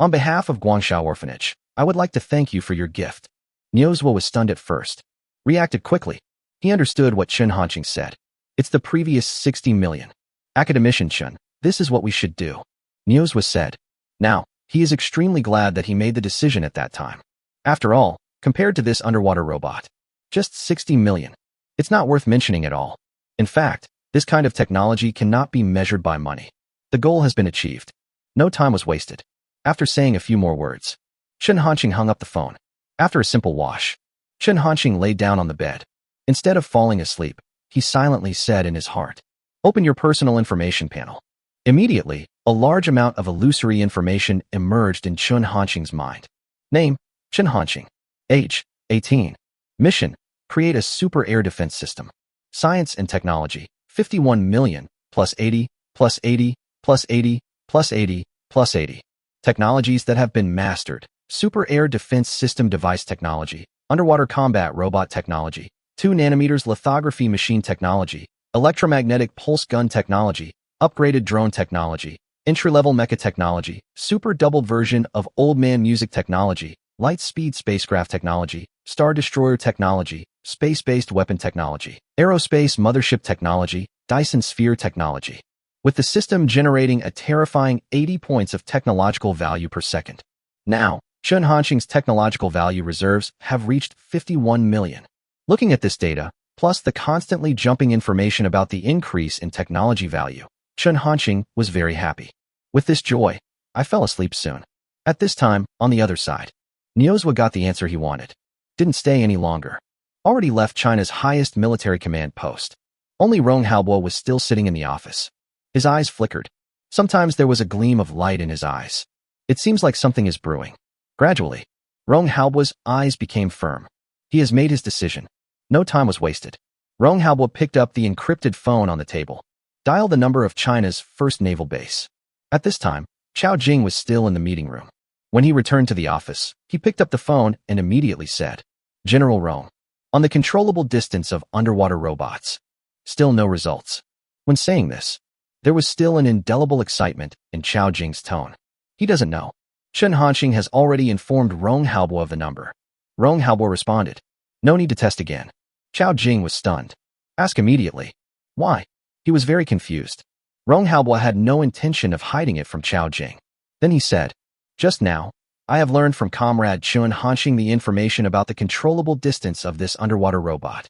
On behalf of Guangshao Orphanage, I would like to thank you for your gift. Niuzhua was stunned at first. Reacted quickly. He understood what Chen Hanqing said. It's the previous 60 million. Academician Chen, this is what we should do. Niuzhua said. Now, he is extremely glad that he made the decision at that time. After all, compared to this underwater robot, just 60 million. It's not worth mentioning at all. In fact, this kind of technology cannot be measured by money. The goal has been achieved. No time was wasted. After saying a few more words, Chen Hanqing hung up the phone. After a simple wash, Chen Hanqing lay down on the bed. Instead of falling asleep, he silently said in his heart, Open your personal information panel. Immediately, a large amount of illusory information emerged in Chen Hanqing's mind. Name, Chen Hanqing. Age, 18. Mission, create a super air defense system. Science and technology, 51 million, plus 80, plus 80, plus 80, plus 80, plus 80. Technologies that have been mastered. Super air defense system device technology, underwater combat robot technology, 2 nanometers lithography machine technology, electromagnetic pulse gun technology, upgraded drone technology, entry-level mecha technology, super doubled version of old man music technology, light speed spacecraft technology, star destroyer technology, space-based weapon technology, aerospace mothership technology, Dyson sphere technology. With the system generating a terrifying 80 points of technological value per second. Now, Chen Hanqing's technological value reserves have reached 51 million. Looking at this data, plus the constantly jumping information about the increase in technology value, Chen Hanqing was very happy. With this joy, I fell asleep soon. At this time, on the other side, Niuzhua got the answer he wanted. Didn't stay any longer. Already left China's highest military command post. Only Rong Haobo was still sitting in the office. His eyes flickered. Sometimes there was a gleam of light in his eyes. It seems like something is brewing. Gradually, Rong Haobo's eyes became firm. He has made his decision. No time was wasted. Rong Haobo picked up the encrypted phone on the table. Dialed the number of China's first naval base. At this time, Chao Jing was still in the meeting room. When he returned to the office, he picked up the phone and immediately said, "General Rong, on the controllable distance of underwater robots." Still no results. When saying this, there was still an indelible excitement in Chao Jing's tone. He doesn't know. Chen Hanxing has already informed Rong Haobo of the number. Rong Haobo responded, "No need to test again." Chao Jing was stunned. "Ask immediately." Why? He was very confused. Rong Haobo had no intention of hiding it from Chao Jing. Then he said, "Just now, I have learned from Comrade Chen Hanxing the information about the controllable distance of this underwater robot."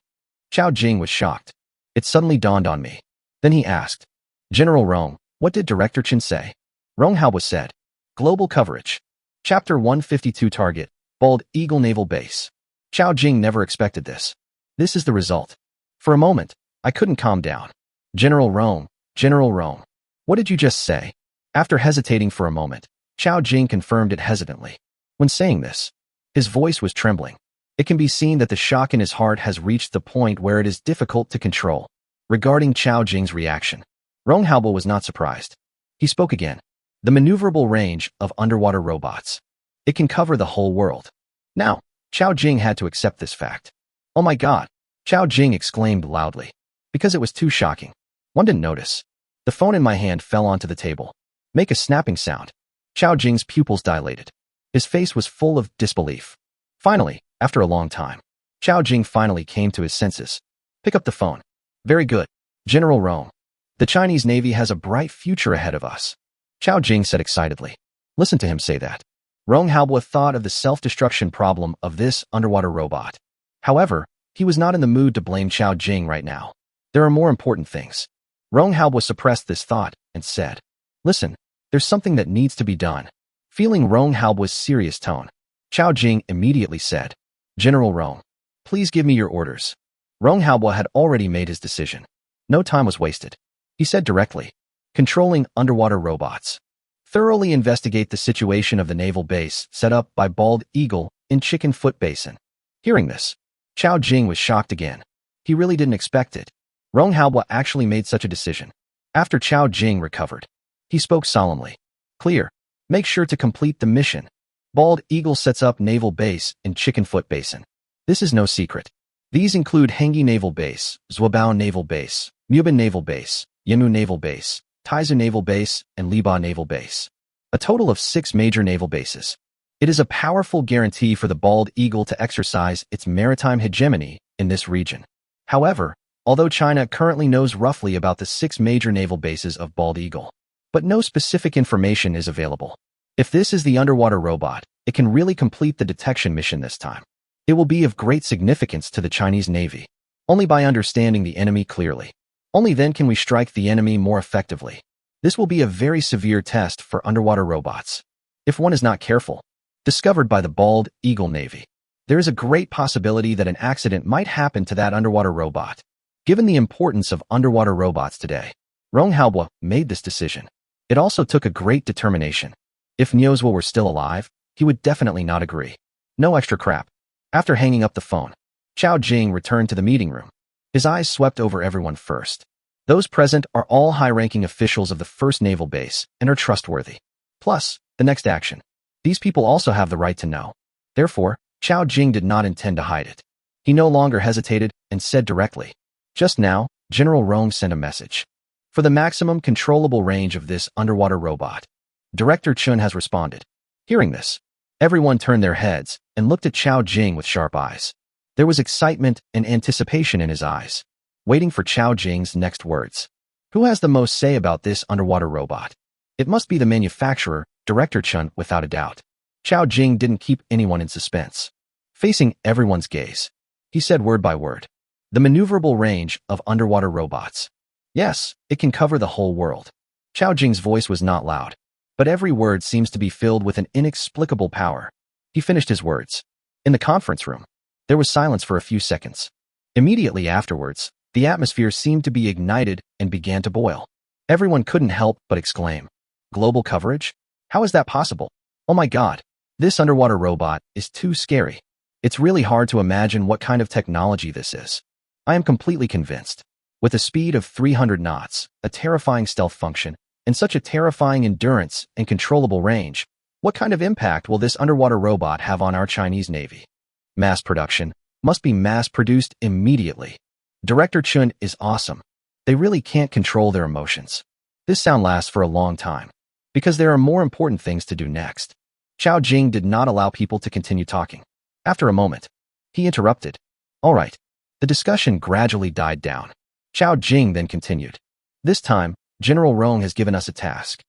Chao Jing was shocked. It suddenly dawned on me. Then he asked, "General Rong, what did Director Chen say?" Rong Haobo said, "Global coverage. Chapter 152 target, Bald Eagle Naval Base." Chao Jing never expected this. This is the result. For a moment, I couldn't calm down. General Rong, what did you just say?" After hesitating for a moment, Chao Jing confirmed it hesitantly. When saying this, his voice was trembling. It can be seen that the shock in his heart has reached the point where it is difficult to control. Regarding Chao Jing's reaction, Rong Haobo was not surprised. He spoke again. "The maneuverable range of underwater robots. It can cover the whole world." Now, Chao Jing had to accept this fact. "Oh my God!" Chao Jing exclaimed loudly. Because it was too shocking. One didn't notice. The phone in my hand fell onto the table. Make a snapping sound. Chao Jing's pupils dilated. His face was full of disbelief. Finally, after a long time, Chao Jing finally came to his senses. "Pick up the phone." "Very good. General Rong. The Chinese Navy has a bright future ahead of us," Chao Jing said excitedly. Listen to him say that. Rong Haobo thought of the self-destruction problem of this underwater robot. However, he was not in the mood to blame Chao Jing right now. There are more important things. Rong Haobo suppressed this thought and said, "Listen, there's something that needs to be done." Feeling Rong Haobo's serious tone, Chao Jing immediately said, "General Rong, please give me your orders." Rong Haobo had already made his decision. No time was wasted. He said directly, "Controlling underwater robots. Thoroughly investigate the situation of the naval base set up by Bald Eagle in Chicken Foot Basin." Hearing this, Chao Jing was shocked again. He really didn't expect it. Rong Haobo actually made such a decision. After Chao Jing recovered, he spoke solemnly. "Clear. Make sure to complete the mission. Bald Eagle sets up naval base in Chicken Foot Basin. This is no secret. These include Hengi Naval Base, Zhuobao Naval Base, Mubin Naval Base, Yanmu Naval Base, Taizu Naval Base, and Liba Naval Base. A total of 6 major naval bases. It is a powerful guarantee for the Bald Eagle to exercise its maritime hegemony in this region. However, although China currently knows roughly about the 6 major naval bases of Bald Eagle, but no specific information is available. If this is the underwater robot, it can really complete the detection mission this time. It will be of great significance to the Chinese Navy. Only by understanding the enemy clearly. Only then can we strike the enemy more effectively. This will be a very severe test for underwater robots. If one is not careful, discovered by the Bald Eagle Navy, there is a great possibility that an accident might happen to that underwater robot. Given the importance of underwater robots today, Rong Haobo made this decision. It also took a great determination. If Niuzhou were still alive, he would definitely not agree. No extra crap. After hanging up the phone, Chao Jing returned to the meeting room. His eyes swept over everyone first. Those present are all high-ranking officials of the first naval base and are trustworthy. Plus, the next action. These people also have the right to know. Therefore, Chao Jing did not intend to hide it. He no longer hesitated and said directly, "Just now, General Rong sent a message. For the maximum controllable range of this underwater robot, Director Chen has responded." Hearing this, everyone turned their heads and looked at Chao Jing with sharp eyes. There was excitement and anticipation in his eyes, waiting for Chao Jing's next words. Who has the most say about this underwater robot? It must be the manufacturer, Director Chen, without a doubt. Chao Jing didn't keep anyone in suspense. Facing everyone's gaze, he said word by word, "The maneuverable range of underwater robots. Yes, it can cover the whole world." Chao Jing's voice was not loud, but every word seems to be filled with an inexplicable power. He finished his words. In the conference room, there was silence for a few seconds. Immediately afterwards, the atmosphere seemed to be ignited and began to boil. Everyone couldn't help but exclaim, "Global coverage? How is that possible? Oh my God, this underwater robot is too scary." It's really hard to imagine what kind of technology this is. I am completely convinced. With a speed of 300 knots, a terrifying stealth function, and such a terrifying endurance and controllable range, what kind of impact will this underwater robot have on our Chinese Navy? Mass production must be mass-produced immediately. Director Chun is awesome. They really can't control their emotions. This sound lasts for a long time, because there are more important things to do next. Chao Jing did not allow people to continue talking. After a moment, he interrupted. All right. The discussion gradually died down. Chao Jing then continued. This time, General Rong has given us a task.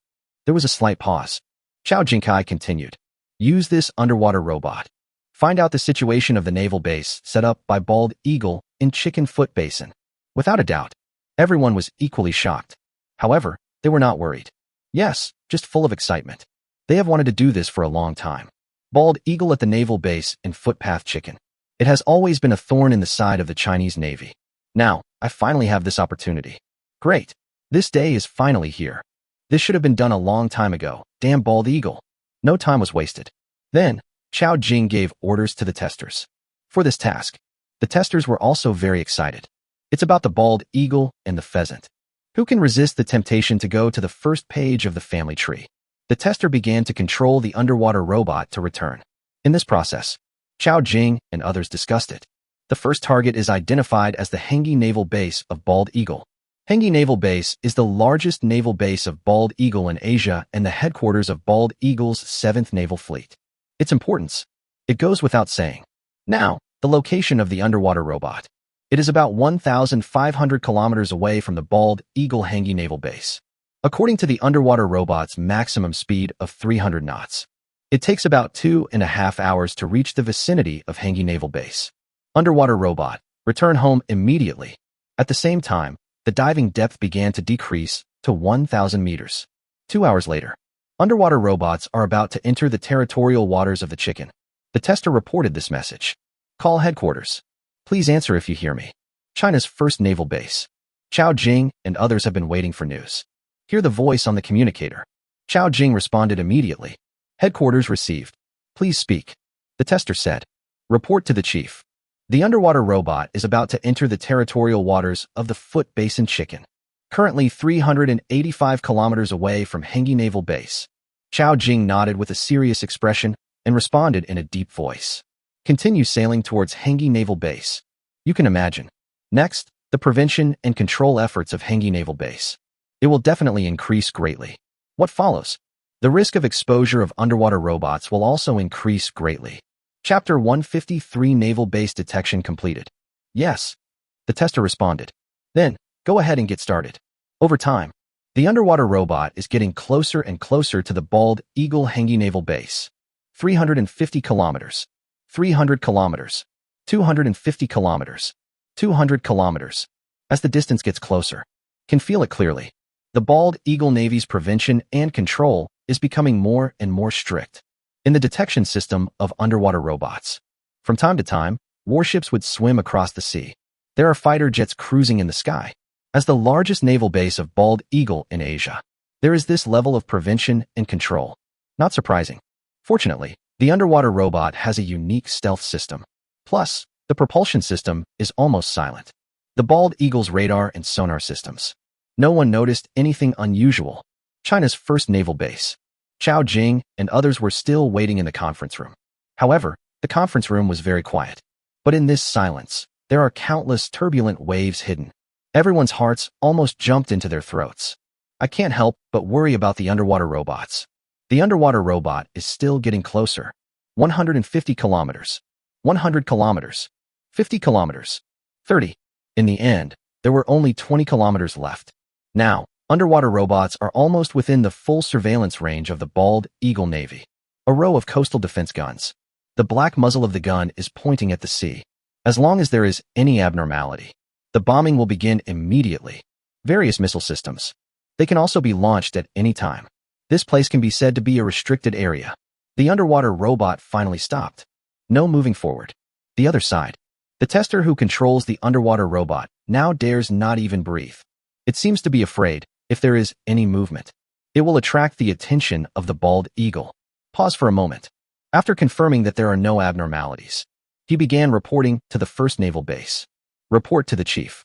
There was a slight pause. Chao Jingkai continued. Use this underwater robot. Find out the situation of the naval base set up by Bald Eagle in Chicken Foot Basin. Without a doubt, everyone was equally shocked. However, they were not worried. Yes, just full of excitement. They have wanted to do this for a long time. Bald Eagle at the naval base in Footpath Chicken. It has always been a thorn in the side of the Chinese Navy. Now, I finally have this opportunity. Great. This day is finally here. This should have been done a long time ago. Damn Bald Eagle. No time was wasted. Then, Chao Jing gave orders to the testers. For this task, the testers were also very excited. It's about the Bald Eagle and the pheasant. Who can resist the temptation to go to the first page of the family tree? The tester began to control the underwater robot to return. In this process, Chao Jing and others discussed it. The first target is identified as the Henghi Naval Base of Bald Eagle. Henghi Naval Base is the largest naval base of Bald Eagle in Asia and the headquarters of Bald Eagle's 7th Naval Fleet. Its importance, it goes without saying. Now, the location of the underwater robot. It is about 1,500 kilometers away from the Bald Eagle Henghi Naval Base. According to the underwater robot's maximum speed of 300 knots, it takes about 2.5 hours to reach the vicinity of Henghi Naval Base. Underwater robot, return home immediately. At the same time, the diving depth began to decrease to 1,000 meters. 2 hours later, underwater robots are about to enter the territorial waters of the Chicken. The tester reported this message. Call headquarters. Please answer if you hear me. China's first naval base. Chao Jing and others have been waiting for news. Hear the voice on the communicator. Chao Jing responded immediately. Headquarters received. Please speak. The tester said. Report to the chief. The underwater robot is about to enter the territorial waters of the Foot Basin Chicken, currently 385 kilometers away from Henghi Naval Base. Chao Jing nodded with a serious expression and responded in a deep voice. Continue sailing towards Henghi Naval Base. You can imagine. Next, the prevention and control efforts of Henghi Naval Base. It will definitely increase greatly. What follows? The risk of exposure of underwater robots will also increase greatly. Chapter 153 Naval Base Detection completed. Yes. The tester responded. Then, go ahead and get started. Over time, the underwater robot is getting closer and closer to the Bald Eagle Henghi Naval Base. 350 kilometers. 300 kilometers. 250 kilometers. 200 kilometers. As the distance gets closer, can feel it clearly. The Bald Eagle Navy's prevention and control is becoming more and more strict. In the detection system of underwater robots, from time to time, warships would swim across the sea. There are fighter jets cruising in the sky. As the largest naval base of Bald Eagle in Asia, there is this level of prevention and control. Not surprising. Fortunately, the underwater robot has a unique stealth system. Plus, the propulsion system is almost silent. The Bald Eagle's radar and sonar systems. No one noticed anything unusual. China's first naval base. Chao Jing and others were still waiting in the conference room. However, the conference room was very quiet. But in this silence, there are countless turbulent waves hidden. Everyone's hearts almost jumped into their throats. I can't help but worry about the underwater robots. The underwater robot is still getting closer. 150 kilometers. 100 kilometers. 50 kilometers. 30. In the end, there were only 20 kilometers left. Now, underwater robots are almost within the full surveillance range of the Bald Eagle Navy. A row of coastal defense guns. The black muzzle of the gun is pointing at the sea. As long as there is any abnormality, the bombing will begin immediately. Various missile systems. They can also be launched at any time. This place can be said to be a restricted area. The underwater robot finally stopped. No moving forward. The other side. The tester who controls the underwater robot now dares not even breathe. It seems to be afraid. If there is any movement, it will attract the attention of the Bald Eagle. Pause for a moment. After confirming that there are no abnormalities, He began reporting to the first naval base. Report to the chief.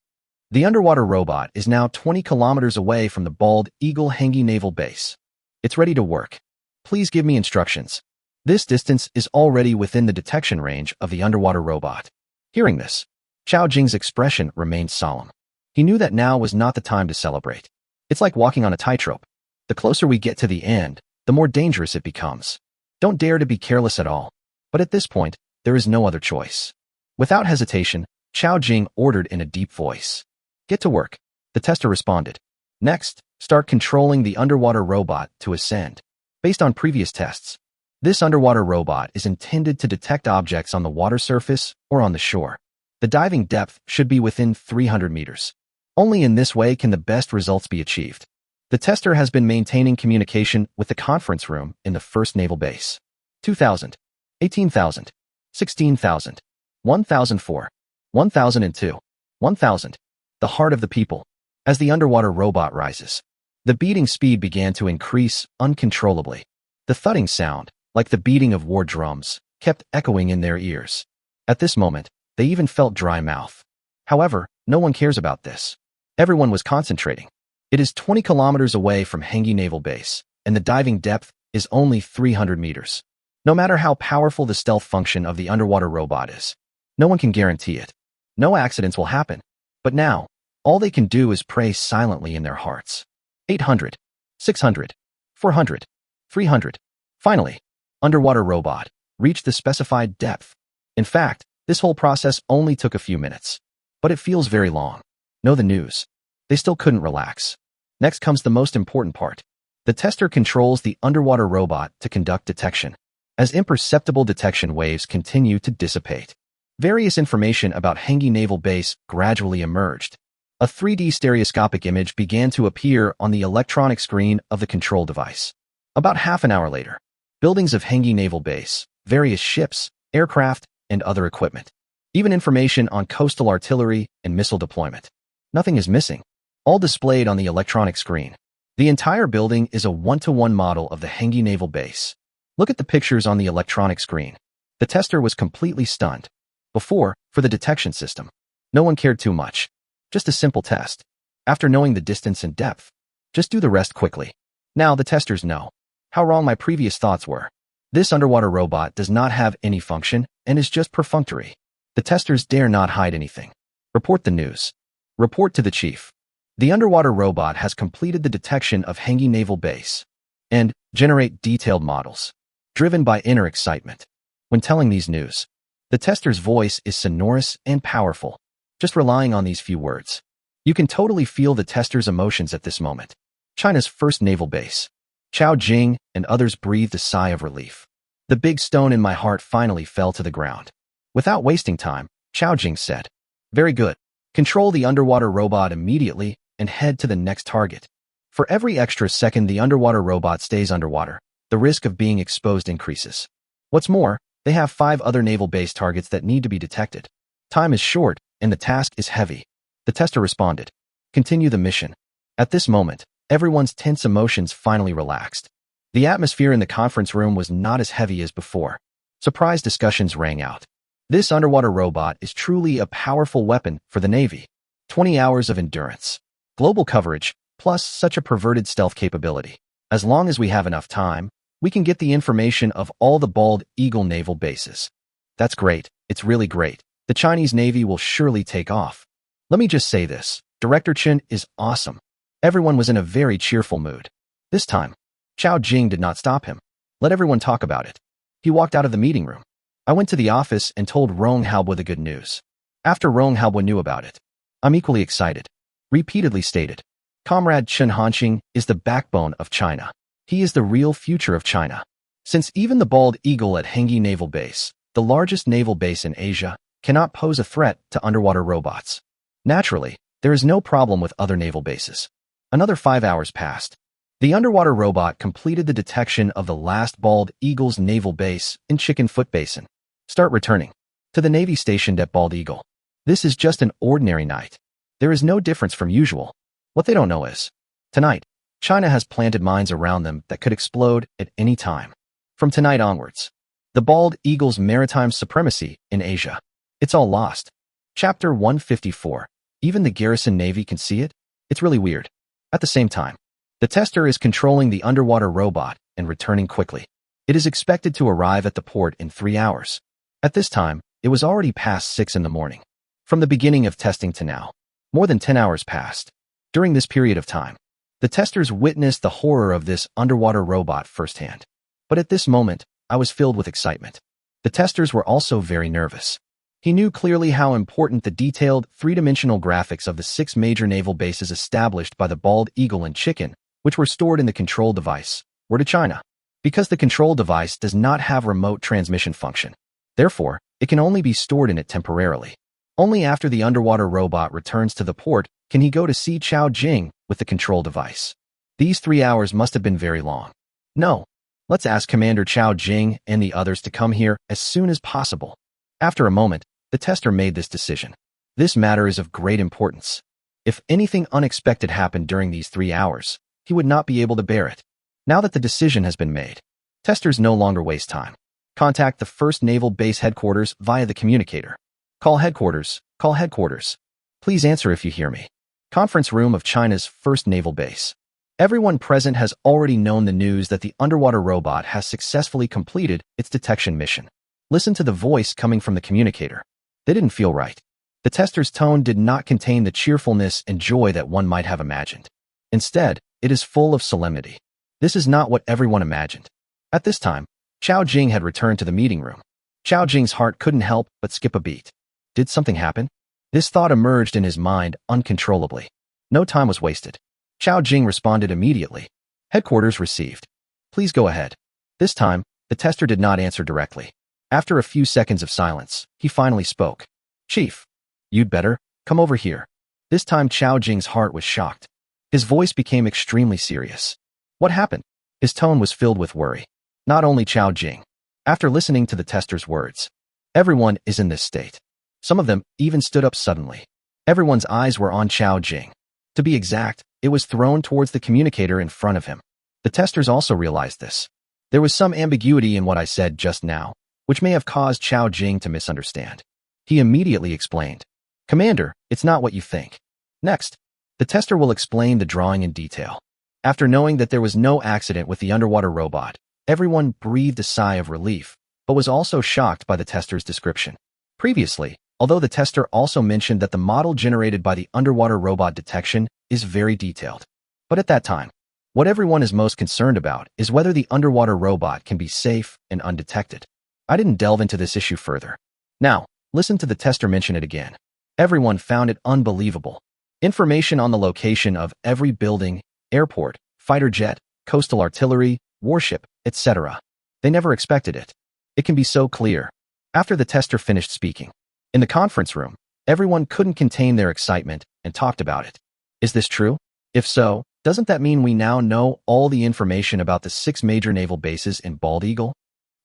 The underwater robot is now 20 kilometers away from the Bald Eagle Hengi Naval Base. It's ready to work. Please give me instructions. This distance is already within the detection range of the underwater robot. Hearing this, Chao Jing's expression remained solemn. He knew that now was not the time to celebrate. It's like walking on a tightrope. The closer we get to the end, the more dangerous it becomes. Don't dare to be careless at all. But at this point, there is no other choice. Without hesitation, Chao Jing ordered in a deep voice. Get to work. The tester responded. Next, start controlling the underwater robot to ascend. Based on previous tests, this underwater robot is intended to detect objects on the water surface or on the shore. The diving depth should be within 300 meters. Only in this way can the best results be achieved. The tester has been maintaining communication with the conference room in the first naval base. 2,000, 18,000, 16,000, 1,004, 1,002, 1,000. The heart of the people. As the underwater robot rises, the beating speed began to increase uncontrollably. The thudding sound, like the beating of war drums, kept echoing in their ears. At this moment, they even felt dry mouth. However, no one cares about this. Everyone was concentrating. It is 20 kilometers away from Hengi Naval Base, and the diving depth is only 300 meters. No matter how powerful the stealth function of the underwater robot is, no one can guarantee it. No accidents will happen. But now, all they can do is pray silently in their hearts. 800, 600, 400, 300. Finally, underwater robot reached the specified depth. In fact, this whole process only took a few minutes. But it feels very long. Know the news. They still couldn't relax. Next comes the most important part. The tester controls the underwater robot to conduct detection. As imperceptible detection waves continue to dissipate, various information about Hengi Naval Base gradually emerged. A 3D stereoscopic image began to appear on the electronic screen of the control device. About half an hour later, buildings of Hengi Naval Base, various ships, aircraft, and other equipment. Even information on coastal artillery and missile deployment. Nothing is missing. All displayed on the electronic screen. The entire building is a one-to-one model of the Hengi Naval Base. Look at the pictures on the electronic screen. The tester was completely stunned. Before, for the detection system, no one cared too much. Just a simple test. After knowing the distance and depth, just do the rest quickly. Now the testers know how wrong my previous thoughts were. This underwater robot does not have any function and is just perfunctory. The testers dare not hide anything. Report the news. Report to the chief. The underwater robot has completed the detection of Hengi Naval Base and generate detailed models, driven by inner excitement. When telling these news, the tester's voice is sonorous and powerful. Just relying on these few words, you can totally feel the tester's emotions at this moment. China's first naval base. Chao Jing and others breathed a sigh of relief. The big stone in my heart finally fell to the ground. Without wasting time, Chao Jing said, "Very good. Control the underwater robot immediately and head to the next target. For every extra second the underwater robot stays underwater, the risk of being exposed increases. What's more, they have 5 other naval base targets that need to be detected. Time is short, and the task is heavy." The tester responded. Continue the mission. At this moment, everyone's tense emotions finally relaxed. The atmosphere in the conference room was not as heavy as before. Surprise discussions rang out. This underwater robot is truly a powerful weapon for the Navy. 20 hours of endurance, global coverage, plus such a perverted stealth capability. As long as we have enough time, we can get the information of all the Bald Eagle naval bases. That's great. It's really great. The Chinese Navy will surely take off. Let me just say this. Director Chen is awesome. Everyone was in a very cheerful mood. This time, Chao Jing did not stop him. Let everyone talk about it. He walked out of the meeting room. I went to the office and told Rong Haobo the good news. After Rong Haobo knew about it, I'm equally excited. Repeatedly stated, Comrade Chen Hanqing is the backbone of China. He is the real future of China. Since even the Bald Eagle at Hengi Naval Base, the largest naval base in Asia, cannot pose a threat to underwater robots. Naturally, there is no problem with other naval bases. Another 5 hours passed. The underwater robot completed the detection of the last Bald Eagle's naval base in Chicken Foot Basin. Start returning to the Navy stationed at Bald Eagle. This is just an ordinary night. There is no difference from usual. What they don't know is, tonight, China has planted mines around them that could explode at any time. From tonight onwards, The Bald Eagle's Maritime Supremacy in Asia. It's all lost. Chapter 154. Even the garrison navy can see it? It's really weird. At the same time, the tester is controlling the underwater robot and returning quickly. It is expected to arrive at the port in 3 hours. At this time, it was already past 6 in the morning. From the beginning of testing to now, more than 10 hours passed. During this period of time, the testers witnessed the horror of this underwater robot firsthand. But at this moment, I was filled with excitement. The testers were also very nervous. He knew clearly how important the detailed, three-dimensional graphics of the 6 major naval bases established by the Bald Eagle and Chicken, which were stored in the control device, were to China. Because the control device does not have remote transmission function. Therefore, it can only be stored in it temporarily. Only after the underwater robot returns to the port can he go to see Chao Jing with the control device. These 3 hours must have been very long. No. Let's ask Commander Chao Jing and the others to come here as soon as possible. After a moment, the tester made this decision. This matter is of great importance. If anything unexpected happened during these 3 hours, he would not be able to bear it. Now that the decision has been made, testers no longer waste time. Contact the 1st Naval Base Headquarters via the communicator. Call headquarters. Call headquarters. Please answer if you hear me. Conference room of China's 1st Naval Base. Everyone present has already known the news that the underwater robot has successfully completed its detection mission. Listen to the voice coming from the communicator. They didn't feel right. The tester's tone did not contain the cheerfulness and joy that one might have imagined. Instead, it is full of solemnity. This is not what everyone imagined. At this time, Chao Jing had returned to the meeting room. Chao Jing's heart couldn't help but skip a beat. Did something happen? This thought emerged in his mind uncontrollably. No time was wasted. Chao Jing responded immediately. Headquarters received. Please go ahead. This time, the tester did not answer directly. After a few seconds of silence, he finally spoke. Chief, you'd better come over here. This time Chao Jing's heart was shocked. His voice became extremely serious. What happened? His tone was filled with worry. Not only Chao Jing. After listening to the tester's words, everyone is in this state. Some of them even stood up suddenly. Everyone's eyes were on Chao Jing. To be exact, it was thrown towards the communicator in front of him. The testers also realized this. There was some ambiguity in what I said just now, which may have caused Chao Jing to misunderstand. He immediately explained. Commander, it's not what you think. Next, the tester will explain the drawing in detail. After knowing that there was no accident with the underwater robot, everyone breathed a sigh of relief, but was also shocked by the tester's description. Previously, although the tester also mentioned that the model generated by the underwater robot detection is very detailed. But at that time, what everyone is most concerned about is whether the underwater robot can be safe and undetected. I didn't delve into this issue further. Now, listen to the tester mention it again. Everyone found it unbelievable. Information on the location of every building, airport, fighter jet, coastal artillery, warship, etc. They never expected it. It can be so clear. After the tester finished speaking, in the conference room, everyone couldn't contain their excitement and talked about it. Is this true? If so, doesn't that mean we now know all the information about the 6 major naval bases in Bald Eagle?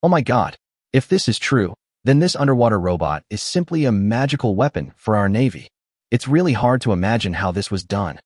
Oh my God. If this is true, then this underwater robot is simply a magical weapon for our Navy. It's really hard to imagine how this was done.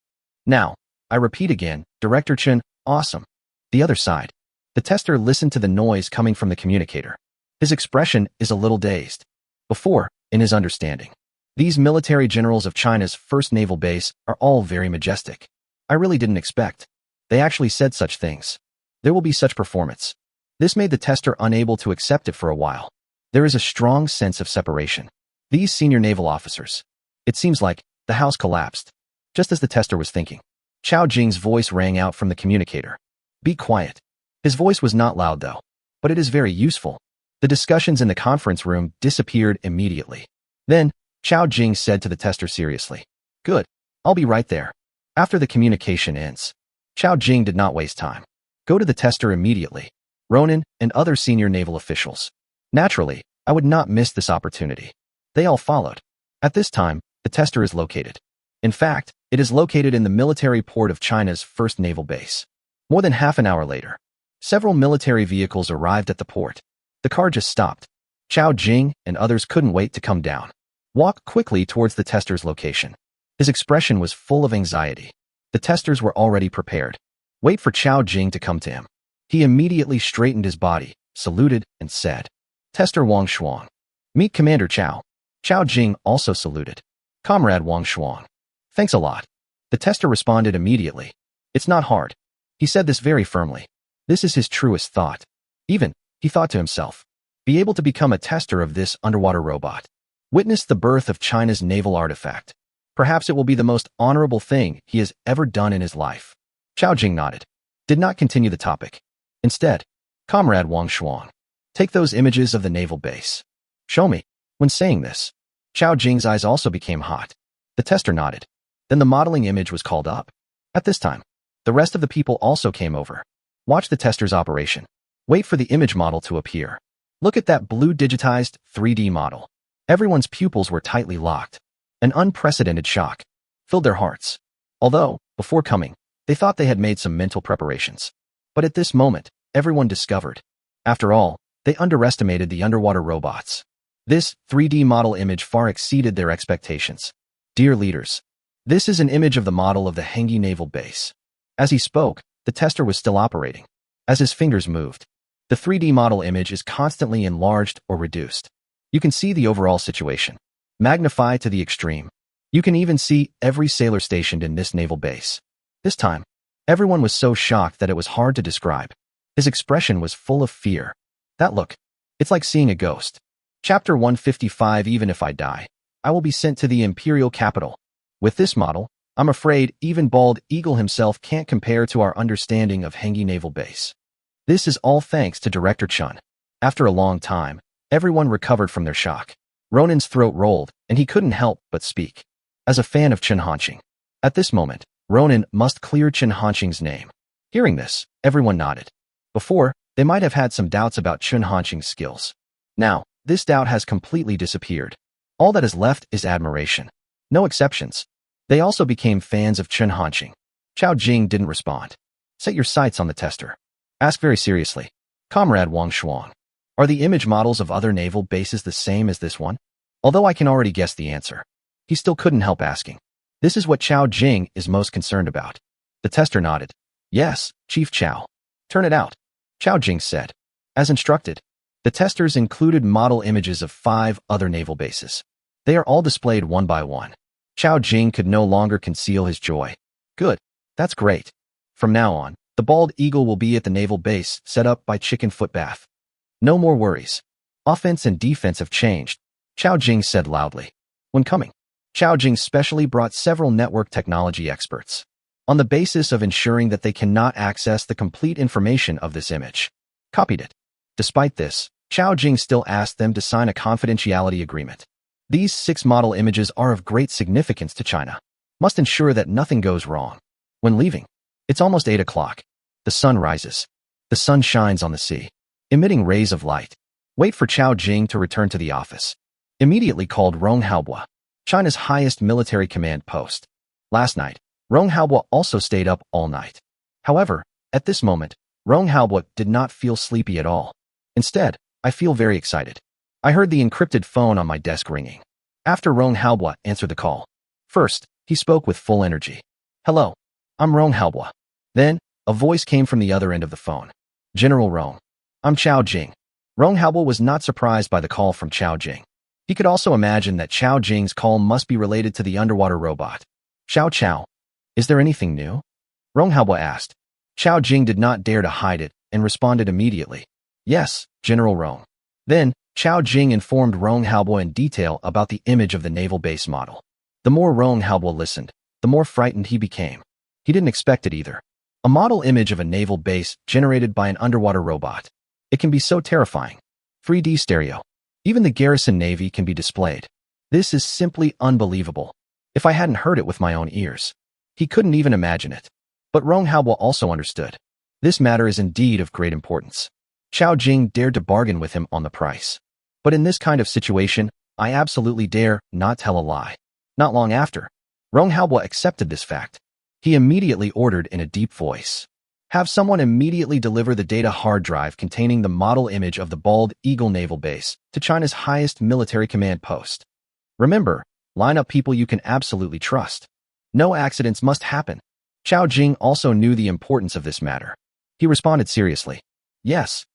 Now, I repeat again, Director Chen, awesome. The other side. The tester listened to the noise coming from the communicator. His expression is a little dazed. Before, in his understanding, these military generals of China's 1st Naval Base are all very majestic. I really didn't expect. They actually said such things. There will be such performance. This made the tester unable to accept it for a while. There is a strong sense of separation. These senior naval officers. It seems like the house collapsed. Just as the tester was thinking, Chao Jing's voice rang out from the communicator. Be quiet. His voice was not loud though, but it is very useful. The discussions in the conference room disappeared immediately. Then, Chao Jing said to the tester seriously, Good, I'll be right there. After the communication ends, Chao Jing did not waste time. Go to the tester immediately. Ronan and other senior naval officials. Naturally, I would not miss this opportunity. They all followed. At this time, the tester is located. In fact, it is located in the military port of China's 1st Naval Base. More than half an hour later, several military vehicles arrived at the port. The car just stopped. Chao Jing and others couldn't wait to come down. Walk quickly towards the tester's location. His expression was full of anxiety. The testers were already prepared. Wait for Chao Jing to come to him. He immediately straightened his body, saluted, and said, Tester Wang Shuang. Meet Commander Chao. Chao Jing also saluted. Comrade Wang Shuang. Thanks a lot. The tester responded immediately. It's not hard. He said this very firmly. This is his truest thought. Even, he thought to himself, be able to become a tester of this underwater robot. Witness the birth of China's naval artifact. Perhaps it will be the most honorable thing he has ever done in his life. Chao Jing nodded. Did not continue the topic. Instead, Comrade Wang Shuang. Take those images of the naval base. Show me. When saying this, Chao Jing's eyes also became hot. The tester nodded. Then the modeling image was called up. At this time, the rest of the people also came over. Watch the tester's operation. Wait for the image model to appear. Look at that blue digitized 3D model. Everyone's pupils were tightly locked. An unprecedented shock filled their hearts. Although, before coming, they thought they had made some mental preparations. But at this moment, everyone discovered. After all, they underestimated the underwater robots. This 3D model image far exceeded their expectations. Dear leaders, this is an image of the model of the Hengyi Naval Base. As he spoke, the tester was still operating. As his fingers moved, the 3D model image is constantly enlarged or reduced. You can see the overall situation. Magnified to the extreme. You can even see every sailor stationed in this naval base. This time, everyone was so shocked that it was hard to describe. His expression was full of fear. That look, it's like seeing a ghost. Chapter 155. Even if I die, I will be sent to the imperial capital. With this model, I'm afraid even Bald Eagle himself can't compare to our understanding of Hengyi Naval Base. This is all thanks to Director Chun. After a long time, everyone recovered from their shock. Ronan's throat rolled, and he couldn't help but speak. As a fan of Chen Hanqing, at this moment, Ronan must clear Chen Hanqing's name. Hearing this, everyone nodded. Before, they might have had some doubts about Chen Hanqing's skills. Now, this doubt has completely disappeared. All that is left is admiration. No exceptions. They also became fans of Chen Hanqing. Chao Jing didn't respond. Set your sights on the tester. Ask very seriously. Comrade Wang Shuang. Are the image models of other naval bases the same as this one? Although I can already guess the answer, he still couldn't help asking. This is what Chao Jing is most concerned about. The tester nodded. Yes, Chief Chao. Turn it out. Chao Jing said. As instructed, the testers included model images of 5 other naval bases. They are all displayed one by one. Chao Jing could no longer conceal his joy. Good. That's great. From now on, the Bald Eagle will be at the naval base set up by Chicken Foot Bath. No more worries. Offense and defense have changed, Chao Jing said loudly. When coming, Chao Jing specially brought several network technology experts, on the basis of ensuring that they cannot access the complete information of this image. Copied it. Despite this, Chao Jing still asked them to sign a confidentiality agreement. These 6 model images are of great significance to China. Must ensure that nothing goes wrong. When leaving, it's almost 8 o'clock. The sun rises. The sun shines on the sea, emitting rays of light. Wait for Chao Jing to return to the office. Immediately called Rong Haobua, China's highest military command post. Last night, Rong Haobua also stayed up all night. However, at this moment, Rong Haobua did not feel sleepy at all. Instead, I feel very excited. I heard the encrypted phone on my desk ringing. After Rong Haobua answered the call. First, he spoke with full energy. Hello, I'm Rong Haobua. Then, a voice came from the other end of the phone. General Rong. I'm Chao Jing. Rong Haobua was not surprised by the call from Chao Jing. He could also imagine that Chao Jing's call must be related to the underwater robot. Chao, is there anything new? Rong Haobua asked. Chao Jing did not dare to hide it and responded immediately. Yes, General Rong. Then, Chao Jing informed Rong Haobua in detail about the image of the naval base model. The more Rong Haobua listened, the more frightened he became. He didn't expect it either. A model image of a naval base generated by an underwater robot. It can be so terrifying. 3D stereo. Even the garrison navy can be displayed. This is simply unbelievable. If I hadn't heard it with my own ears. He couldn't even imagine it. But Rong Haobua also understood. This matter is indeed of great importance. Chao Jing dared to bargain with him on the price. But in this kind of situation, I absolutely dare not tell a lie. Not long after, Rong Haobua accepted this fact. He immediately ordered in a deep voice. Have someone immediately deliver the data hard drive containing the model image of the Bald Eagle Naval Base to China's highest military command post. Remember, line up people you can absolutely trust. No accidents must happen. Chao Jing also knew the importance of this matter. He responded seriously. Yes.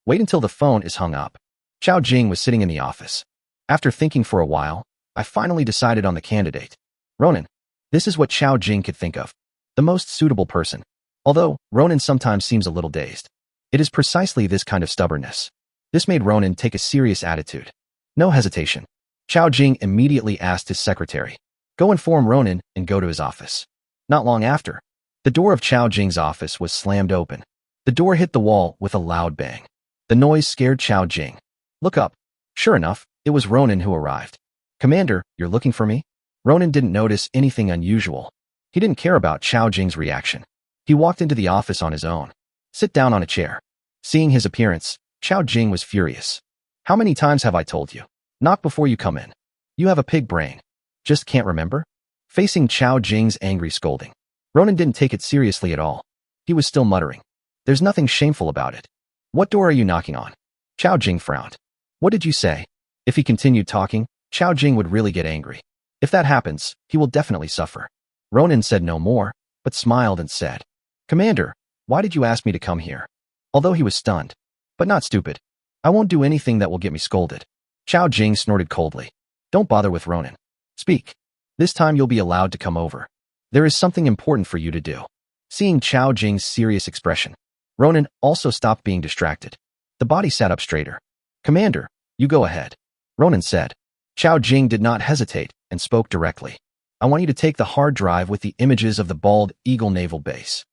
Wait until the phone is hung up. Chao Jing was sitting in the office. After thinking for a while, I finally decided on the candidate. Ronan. This is what Chao Jing could think of. The most suitable person. Although, Ronan sometimes seems a little dazed. It is precisely this kind of stubbornness. This made Ronan take a serious attitude. No hesitation. Chao Jing immediately asked his secretary, "Go inform Ronan and go to his office." Not long after, the door of Chao Jing's office was slammed open. The door hit the wall with a loud bang. The noise scared Chao Jing. "Look up." Sure enough, it was Ronan who arrived. "Commander, you're looking for me?" Ronan didn't notice anything unusual. He didn't care about Chao Jing's reaction. He walked into the office on his own. Sit down on a chair. Seeing his appearance, Chao Jing was furious. "How many times have I told you? Knock before you come in. You have a pig brain. Just can't remember?" Facing Chao Jing's angry scolding, Ronan didn't take it seriously at all. He was still muttering. "There's nothing shameful about it. What door are you knocking on?" Chao Jing frowned. "What did you say?" If he continued talking, Chao Jing would really get angry. If that happens, he will definitely suffer. Ronan said no more, but smiled and said, "Commander, why did you ask me to come here?" Although he was stunned, but not stupid. "I won't do anything that will get me scolded." Chao Jing snorted coldly. "Don't bother with Ronan. Speak. This time you'll be allowed to come over. There is something important for you to do." Seeing Chao Jing's serious expression, Ronan also stopped being distracted. The body sat up straighter. "Commander, you go ahead," Ronan said. Chao Jing did not hesitate and spoke directly. "I want you to take the hard drive with the images of the Bald Eagle Naval Base.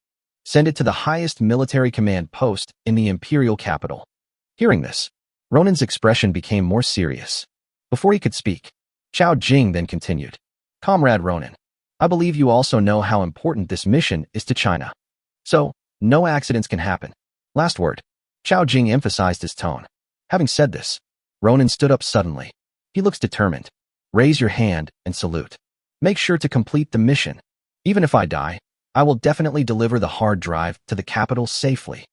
Send it to the highest military command post in the imperial capital." Hearing this, Ronan's expression became more serious. Before he could speak, Chao Jing then continued, "Comrade Ronan, I believe you also know how important this mission is to China. So, no accidents can happen. Last word." Chao Jing emphasized his tone. Having said this, Ronan stood up suddenly. He looks determined. "Raise your hand and salute. Make sure to complete the mission. Even if I die, I will definitely deliver the hard drive to the capital safely."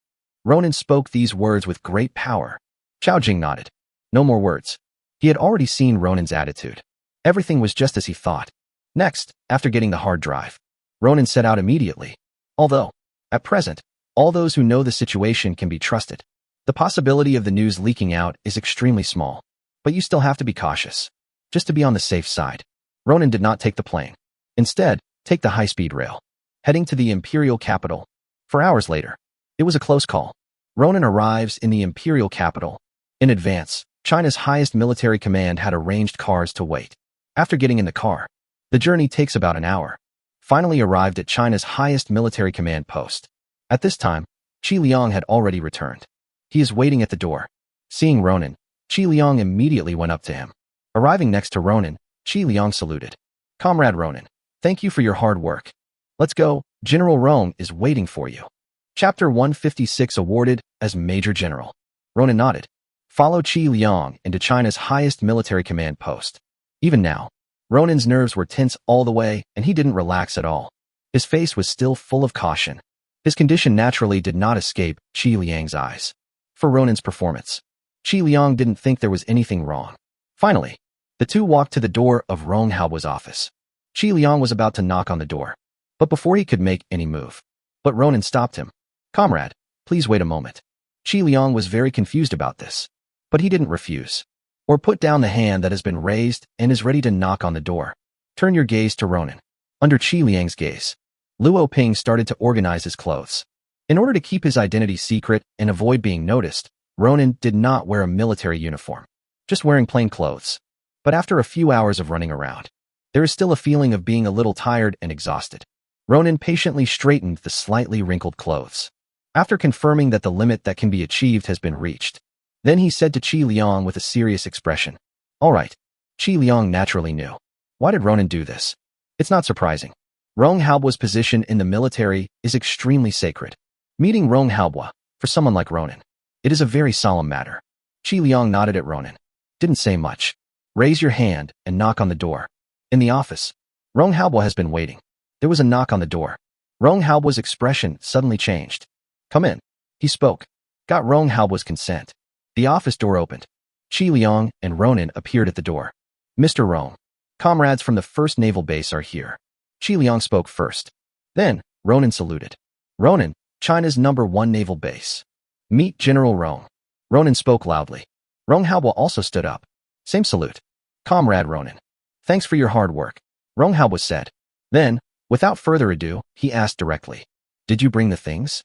Ronan spoke these words with great power. Chao Jing nodded. No more words. He had already seen Ronan's attitude. Everything was just as he thought. Next, after getting the hard drive, Ronan set out immediately. Although, at present, all those who know the situation can be trusted. The possibility of the news leaking out is extremely small, but you still have to be cautious. Just to be on the safe side, Ronan did not take the plane. Instead, take the high-speed rail, heading to the imperial capital. For hours later, it was a close call. Ronan arrives in the imperial capital. In advance, China's highest military command had arranged cars to wait. After getting in the car, the journey takes about an hour. Finally arrived at China's highest military command post. At this time, Qi Liang had already returned. He is waiting at the door. Seeing Ronan, Qi Liang immediately went up to him. Arriving next to Ronan, Qi Liang saluted. "Comrade Ronan, thank you for your hard work. Let's go, General Roan is waiting for you." Chapter 156 awarded as Major General. Ronan nodded. Follow Qi Liang into China's highest military command post. Even now, Ronan's nerves were tense all the way, and he didn't relax at all. His face was still full of caution. His condition naturally did not escape Qi Liang's eyes. For Ronan's performance, Qi Liang didn't think there was anything wrong. Finally, the two walked to the door of Rong Haobu's office. Qi Liang was about to knock on the door, but before he could make any move, Ronan stopped him. "Comrade, please wait a moment." Qi Liang was very confused about this, but he didn't refuse, or put down the hand that has been raised and is ready to knock on the door. Turn your gaze to Ronan. Under Qi Liang's gaze, Luo Ping started to organize his clothes. In order to keep his identity secret and avoid being noticed, Ronan did not wear a military uniform, just wearing plain clothes. But after a few hours of running around, there is still a feeling of being a little tired and exhausted. Ronan patiently straightened the slightly wrinkled clothes. After confirming that the limit that can be achieved has been reached, then he said to Qi Liang with a serious expression, "All right." Qi Liang naturally knew. Why did Ronan do this? It's not surprising. Rong Haobu's position in the military is extremely sacred. Meeting Rong Haobu, for someone like Ronan, it is a very solemn matter. Qi Liang nodded at Ronan. Didn't say much. Raise your hand and knock on the door. In the office, Rong Haobu has been waiting. There was a knock on the door. Rong Haobu's expression suddenly changed. "Come in," he spoke. Got Rong Haobu's consent. The office door opened. Qi Liang and Ronan appeared at the door. "Mr. Rong, comrades from the 1st Naval Base are here." Qi Liang spoke first. Then, Ronan saluted. "Ronan, China's #1 naval base. Meet General Rong." Ronan spoke loudly. Rong Haobo also stood up. Same salute. Comrade Ronan. Thanks for your hard work, Rong Haobo said. Then, without further ado, he asked directly. Did you bring the things?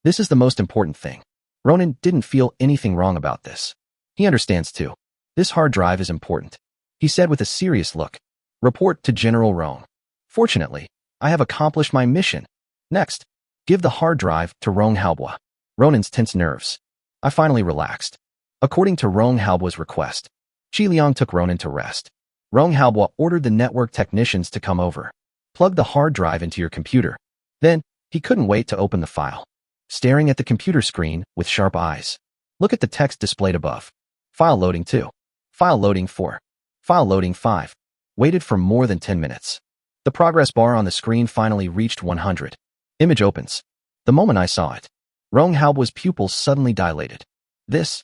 This is the most important thing. Ronan didn't feel anything wrong about this. He understands too. This hard drive is important. He said with a serious look. Report to General Rong. Fortunately, I have accomplished my mission. Next, give the hard drive to Rong Haobo. Ronan's tense nerves. I finally relaxed. According to Rong Haobo's request, Qi Liang took Ronan to rest. Rong Haobo ordered the network technicians to come over. Plug the hard drive into your computer. Then, he couldn't wait to open the file. Staring at the computer screen with sharp eyes. Look at the text displayed above. File loading 2. File loading 4. File loading 5. Waited for more than 10 minutes. The progress bar on the screen finally reached 100. Image opens. The moment I saw it, Rong Haobo's pupils suddenly dilated. This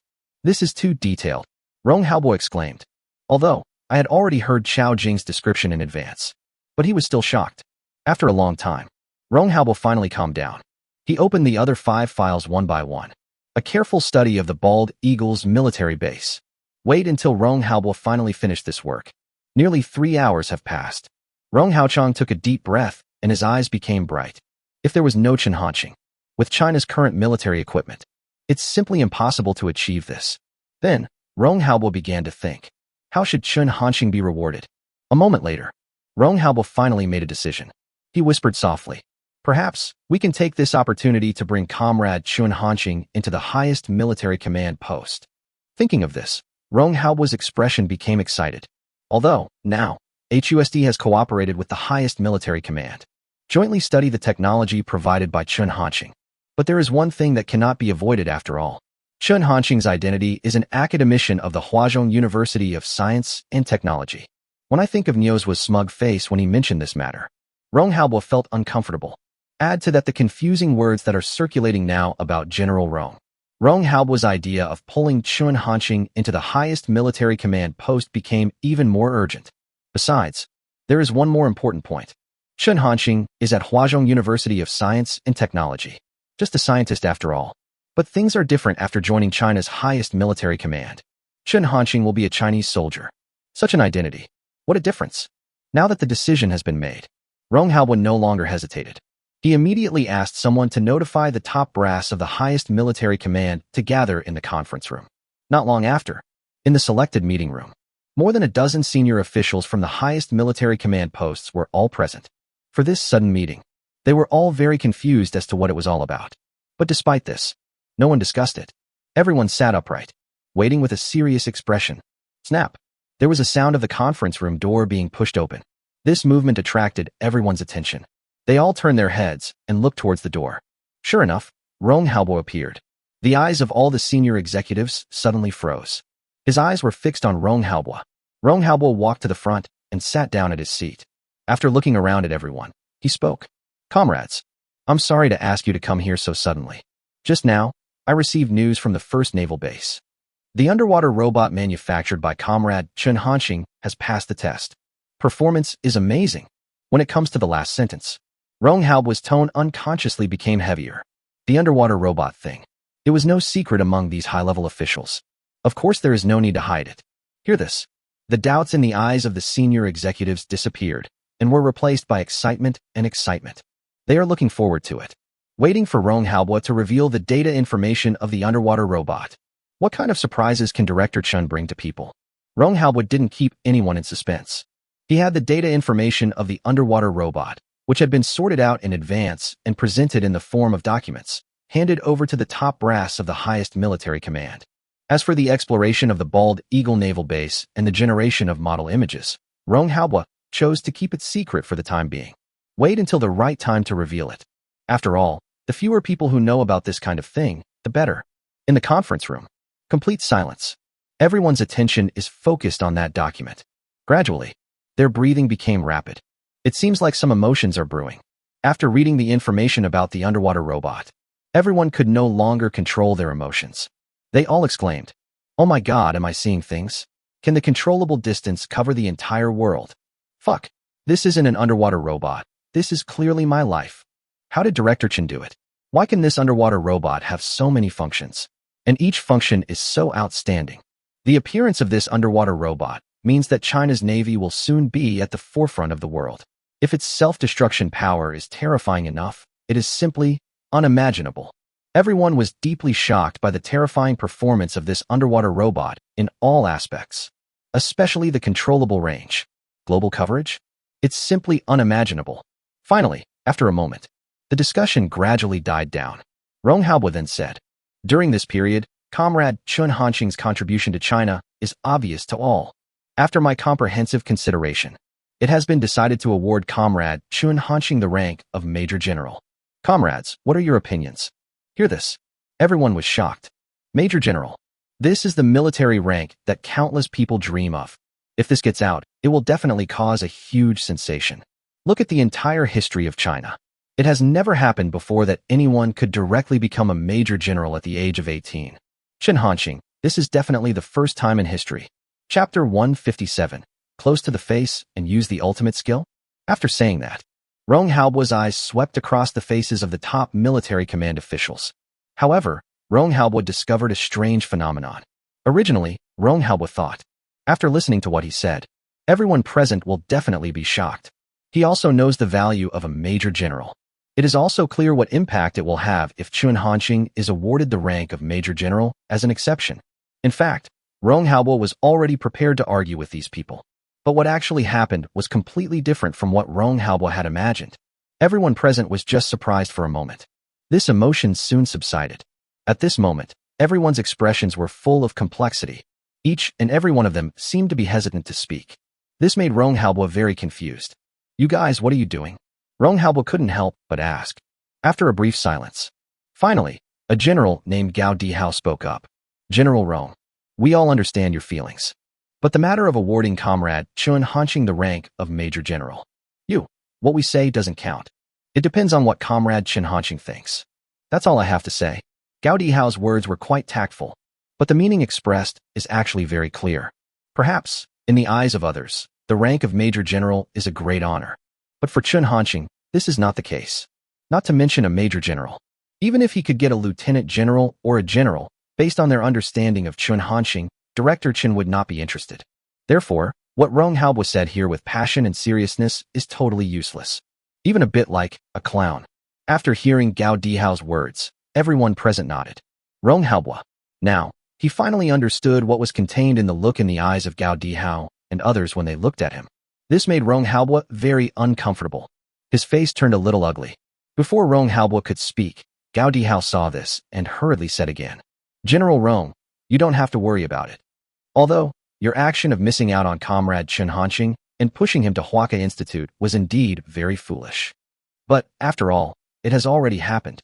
is too detailed, Rong Haobo exclaimed. Although, I had already heard Chao Jing's description in advance. But he was still shocked. After a long time, Rong Haobo finally calmed down. He opened the other 5 files one by one. A careful study of the Bald Eagle's military base. Wait until Rong Haobo finally finished this work. Nearly 3 hours have passed. Rong Haochang took a deep breath, and his eyes became bright. If there was no Chen Hanqing, with China's current military equipment, it's simply impossible to achieve this. Then, Rong Haobo began to think. How should Chen Hanqing be rewarded? A moment later, Rong Haobo finally made a decision. He whispered softly. Perhaps, we can take this opportunity to bring Comrade Chen Hanqing into the highest military command post. Thinking of this, Rong Haobo's expression became excited. Although, now, HUSD has cooperated with the highest military command. Jointly study the technology provided by Chen Hanqing. But there is one thing that cannot be avoided after all. Chen Hanqing's identity is an academician of the Huazhong University of Science and Technology. When I think of Niu's smug face when he mentioned this matter, Rong Haobo felt uncomfortable. Add to that the confusing words that are circulating now about General Rong. Rong Haobo's idea of pulling Chen Hanqing into the highest military command post became even more urgent. Besides, there is one more important point. Chen Hanqing is at Huazhong University of Science and Technology. Just a scientist after all. But things are different after joining China's highest military command. Chen Hanqing will be a Chinese soldier. Such an identity. What a difference. Now that the decision has been made, Rong Haobo no longer hesitated. He immediately asked someone to notify the top brass of the highest military command to gather in the conference room. Not long after, in the selected meeting room, more than a dozen senior officials from the highest military command posts were all present. For this sudden meeting, they were all very confused as to what it was all about. But despite this, no one discussed it. Everyone sat upright, waiting with a serious expression. Snap! There was a sound of the conference room door being pushed open. This movement attracted everyone's attention. They all turned their heads and looked towards the door. Sure enough, Rong Haobo appeared. The eyes of all the senior executives suddenly froze. His eyes were fixed on Rong Haobo. Rong Haobo walked to the front and sat down at his seat. After looking around at everyone, he spoke. Comrades, I'm sorry to ask you to come here so suddenly. Just now, I received news from the 1st Naval Base. The underwater robot manufactured by Comrade Chen Hanqing has passed the test. Performance is amazing. When it comes to the last sentence, Rong Haobo's tone unconsciously became heavier. The underwater robot thing. It was no secret among these high-level officials. Of course there is no need to hide it. Hear this. The doubts in the eyes of the senior executives disappeared and were replaced by excitement and excitement. They are looking forward to it. Waiting for Rong Haobo to reveal the data information of the underwater robot. What kind of surprises can Director Chen bring to people? Rong Haobo didn't keep anyone in suspense. He had the data information of the underwater robot, which had been sorted out in advance and presented in the form of documents, handed over to the top brass of the highest military command. As for the exploration of the Bald Eagle Naval Base and the generation of model images, Rong Haobo chose to keep it secret for the time being. Wait until the right time to reveal it. After all, the fewer people who know about this kind of thing, the better. In the conference room, complete silence. Everyone's attention is focused on that document. Gradually, their breathing became rapid. It seems like some emotions are brewing. After reading the information about the underwater robot, everyone could no longer control their emotions. They all exclaimed, "Oh my God, am I seeing things? Can the controllable distance cover the entire world? Fuck, this isn't an underwater robot. This is clearly my life. How did Director Chen do it? Why can this underwater robot have so many functions? And each function is so outstanding. The appearance of this underwater robot means that China's Navy will soon be at the forefront of the world. If its self-destruction power is terrifying enough, it is simply unimaginable. Everyone was deeply shocked by the terrifying performance of this underwater robot in all aspects, especially the controllable range. Global coverage? It's simply unimaginable. Finally, after a moment, the discussion gradually died down. Rong Haobo then said, "During this period, Comrade Chun Hanqing's contribution to China is obvious to all. After my comprehensive consideration, it has been decided to award Comrade Chun Hanqing the rank of Major General." Comrades, what are your opinions? Hear this. Everyone was shocked. Major General. This is the military rank that countless people dream of. If this gets out, it will definitely cause a huge sensation. Look at the entire history of China. It has never happened before that anyone could directly become a Major General at the age of 18. Chun Hanqing, this is definitely the first time in history. Chapter 157. Close to the face and use the ultimate skill? After saying that, Rong Haobo's eyes swept across the faces of the top military command officials. However, Rong Haobo discovered a strange phenomenon. Originally, Rong Haobo thought, after listening to what he said, everyone present will definitely be shocked. He also knows the value of a Major General. It is also clear what impact it will have if Chun Hanqing is awarded the rank of Major General as an exception. In fact, Rong Haobo was already prepared to argue with these people. But what actually happened was completely different from what Rong Haobo had imagined. Everyone present was just surprised for a moment. This emotion soon subsided. At this moment, everyone's expressions were full of complexity. Each and every one of them seemed to be hesitant to speak. This made Rong Haobo very confused. "You guys, what are you doing?" Rong Haobo couldn't help but ask. After a brief silence, finally, a general named Gao Dihao spoke up. "General Rong, we all understand your feelings. But the matter of awarding Comrade Chun Hanqing the rank of Major General, what we say doesn't count. It depends on what Comrade Chun Hanqing thinks. That's all I have to say." Gao Dihao's words were quite tactful, but the meaning expressed is actually very clear. Perhaps, in the eyes of others, the rank of Major General is a great honor. But for Chun Hanqing, this is not the case. Not to mention a Major General. Even if he could get a Lieutenant General or a General, based on their understanding of Chun Hanqing, Director Chun would not be interested. Therefore, what Rong Haobo said here with passion and seriousness is totally useless. Even a bit like a clown. After hearing Gao Dihao's words, everyone present nodded. Rong Haobo. Now, he finally understood what was contained in the look in the eyes of Gao Dihao and others when they looked at him. This made Rong Haobo very uncomfortable. His face turned a little ugly. Before Rong Haobo could speak, Gao Dihao saw this and hurriedly said again, "General Rong, you don't have to worry about it. Although, your action of missing out on Comrade Chun Hanqing and pushing him to Huaca Institute was indeed very foolish. But, after all, it has already happened.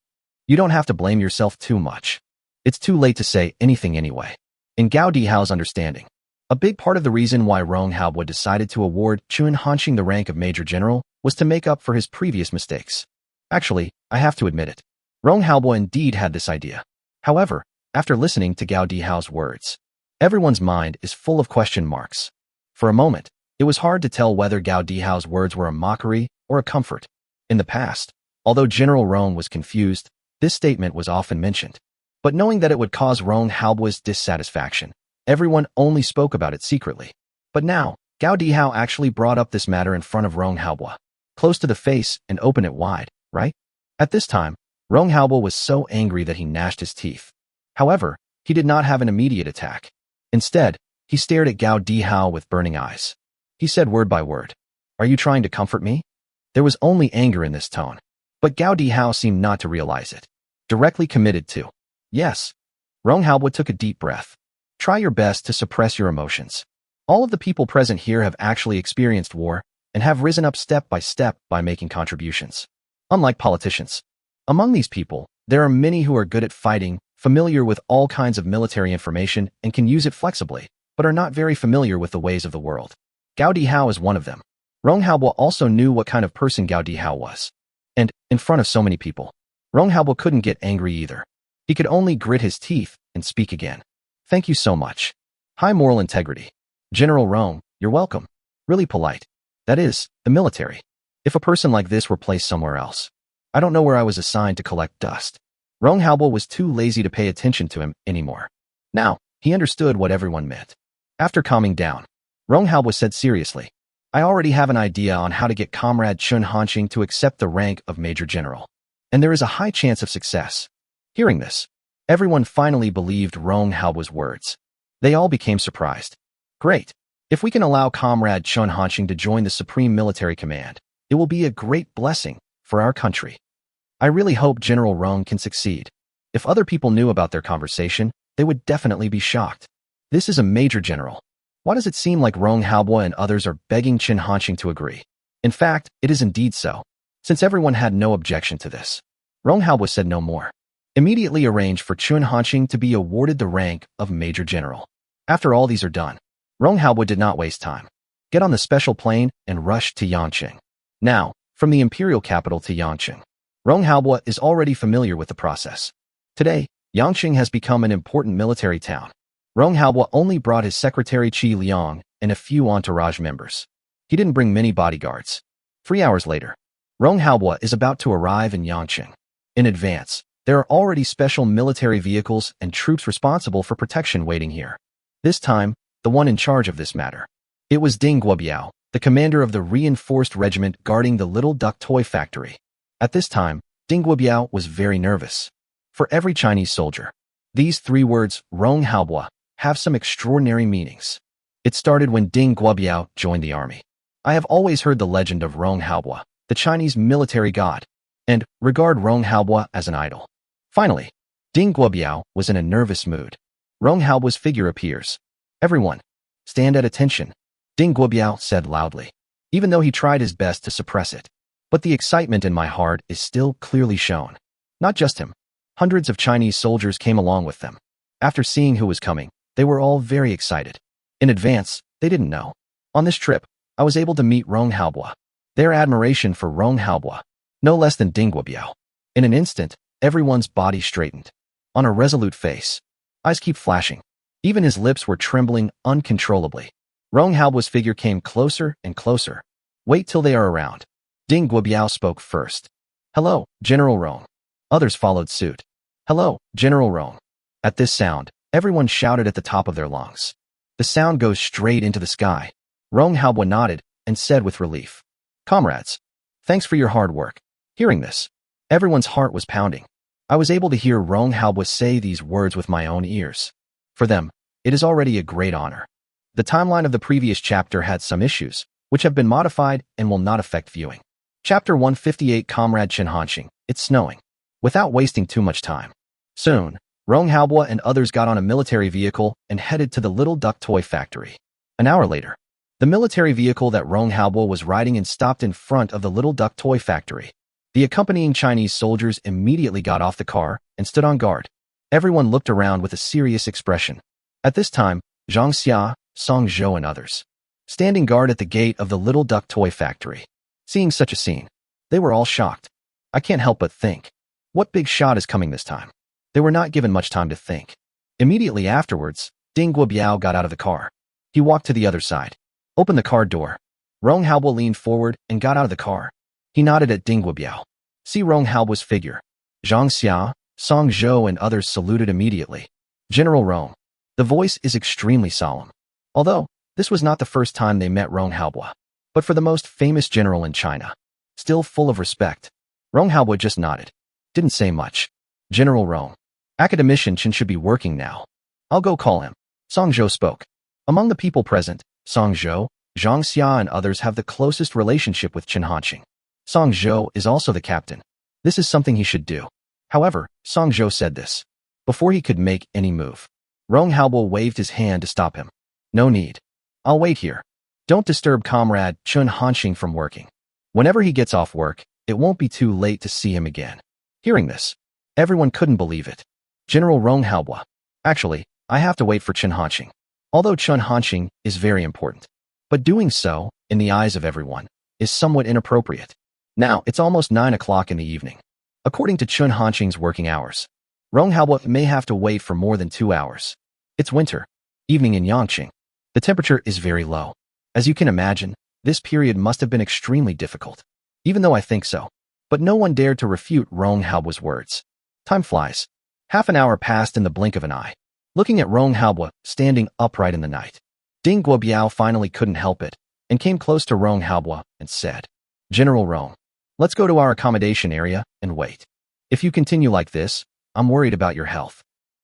You don't have to blame yourself too much. It's too late to say anything anyway." In Gao Dihao's understanding, a big part of the reason why Rong Haobo decided to award Chun Hanqing the rank of Major General was to make up for his previous mistakes. Actually, I have to admit it. Rong Haobo indeed had this idea. However, after listening to Gao Dihao's words, everyone's mind is full of question marks. For a moment, it was hard to tell whether Gao Dihao's words were a mockery or a comfort. In the past, although General Rong was confused, this statement was often mentioned. But knowing that it would cause Rong Haobo's dissatisfaction, everyone only spoke about it secretly. But now, Gao Dihao actually brought up this matter in front of Rong Haobo, close to the face and open it wide, right? At this time, Rong Haobo was so angry that he gnashed his teeth. However, he did not have an immediate attack. Instead, he stared at Gao Dihao with burning eyes. He said word by word, "Are you trying to comfort me?" There was only anger in this tone. But Gao Dihao seemed not to realize it. Directly committed to, "Yes." Rong Haobo took a deep breath. Try your best to suppress your emotions. All of the people present here have actually experienced war and have risen up step by making contributions. Unlike politicians. Among these people, there are many who are good at fighting, familiar with all kinds of military information and can use it flexibly, but are not very familiar with the ways of the world. Gao Dihao is one of them. Rong Haobo also knew what kind of person Gao Dihao was. And, in front of so many people, Rong Haobo couldn't get angry either. He could only grit his teeth and speak again. "Thank you so much. High moral integrity. General Rong, you're welcome. Really polite. That is, the military. If a person like this were placed somewhere else, I don't know where I was assigned to collect dust." Rong Haobo was too lazy to pay attention to him anymore. Now, He understood what everyone meant. After calming down, Rong Haobo said seriously, I already have an idea on how to get Comrade Chun Hanqing to accept the rank of Major General, and there is a high chance of success. Hearing this, everyone finally believed Rong Haobo's words. They all became surprised. Great. If we can allow Comrade Chun Hanqing to join the Supreme Military Command, it will be a great blessing for our country. I really hope General Rong can succeed. If other people knew about their conversation, they would definitely be shocked. This is a major general. Why does it seem like Rong Haobo and others are begging Chun Hanqing to agree? In fact, it is indeed so. Since everyone had no objection to this, Rong Haobo said no more. Immediately arranged for Chun Hanqing to be awarded the rank of Major General. After all these are done, Rong Haobo did not waste time. Get on the special plane and rush to Yangqing. Now, from the imperial capital to Yangqing, Rong Haobo is already familiar with the process. Today, Yangqing has become an important military town. Rong Haobo only brought his secretary Qi Liang and a few entourage members. He didn't bring many bodyguards. 3 hours later, Rong Haobo is about to arrive in Yangqing. In advance, there are already special military vehicles and troops responsible for protection waiting here. This time, the one in charge of this matter. It was Ding Guobiao, the commander of the reinforced regiment guarding the Little Duck toy factory. At this time, Ding Guobiao was very nervous. For every Chinese soldier, these 3 words, Rong Haobo, have some extraordinary meanings. It started when Ding Guobiao joined the army. I have always heard the legend of Rong Haobo, the Chinese military god, and regard Rong Haobo as an idol. Finally, Ding Guobiao was in a nervous mood. Rong Haobo's figure appears. Everyone, stand at attention, Ding Guobiao said loudly, even though he tried his best to suppress it. But the excitement in my heart is still clearly shown. Not just him. Hundreds of Chinese soldiers came along with them. After seeing who was coming, they were all very excited. In advance, they didn't know. On this trip, I was able to meet Rong Haobo. Their admiration for Rong Haobo, no less than Ding Guobiao. In an instant, everyone's body straightened. On a resolute face, eyes keep flashing. Even his lips were trembling uncontrollably. Rong Haobo's figure came closer and closer. Wait till they are around. Ding Guobiao spoke first. Hello, General Rong. Others followed suit. Hello, General Rong. At this sound, everyone shouted at the top of their lungs. The sound goes straight into the sky. Rong Haobo nodded and said with relief, Comrades, thanks for your hard work. Hearing this, everyone's heart was pounding. I was able to hear Rong Haobo say these words with my own ears. For them, it is already a great honor. The timeline of the previous chapter had some issues, which have been modified and will not affect viewing. Chapter 158 Comrade Chun Hanqing, It's Snowing. Without wasting too much time. Soon, Rong Haobo and others got on a military vehicle and headed to the Little Duck toy factory. An hour later, the military vehicle that Rong Haobo was riding in stopped in front of the Little Duck toy factory. The accompanying Chinese soldiers immediately got off the car and stood on guard. Everyone looked around with a serious expression. At this time, Zhang Xia, Song Zhou and others, standing guard at the gate of the Little Duck toy factory. Seeing such a scene, they were all shocked. I can't help but think, what big shot is coming this time? They were not given much time to think. Immediately afterwards, Ding Guobiao got out of the car. He walked to the other side, opened the car door. Rong Haobo leaned forward and got out of the car. He nodded at Ding Guobiao. See Rong Haobo's figure. Zhang Xia, Song Zhou and others saluted immediately. General Rong. The voice is extremely solemn. Although, this was not the first time they met Rong Haobo, but for the most famous general in China. Still full of respect. Rong Haobo just nodded. Didn't say much. General Rong. Academician Chen should be working now. I'll go call him. Song Zhou spoke. Among the people present, Song Zhou, Zhang Xia and others have the closest relationship with Chun Hanqing. Song Zhou is also the captain. This is something he should do. However, Song Zhou said this. Before he could make any move, Rong Haobo waved his hand to stop him. No need. I'll wait here. Don't disturb Comrade Chun Hanqing from working. Whenever he gets off work, it won't be too late to see him again. Hearing this, everyone couldn't believe it. General Rong Haobo. Actually, I have to wait for Chun Hanqing. Although Chun Hanqing is very important. But doing so, in the eyes of everyone, is somewhat inappropriate. Now, it's almost 9 o'clock in the evening. According to Chun Hanqing's working hours, Rong Haobo may have to wait for more than 2 hours. It's winter. Evening in Yangqing. The temperature is very low. As you can imagine, this period must have been extremely difficult. Even though I think so. But no one dared to refute Rong Haobo's words. Time flies. Half an hour passed in the blink of an eye. looking at Rong Haobo standing upright in the night. Ding Guobiao finally couldn't help it and came close to Rong Haobo and said, "General Rong, let's go to our accommodation area and wait. If you continue like this, I'm worried about your health."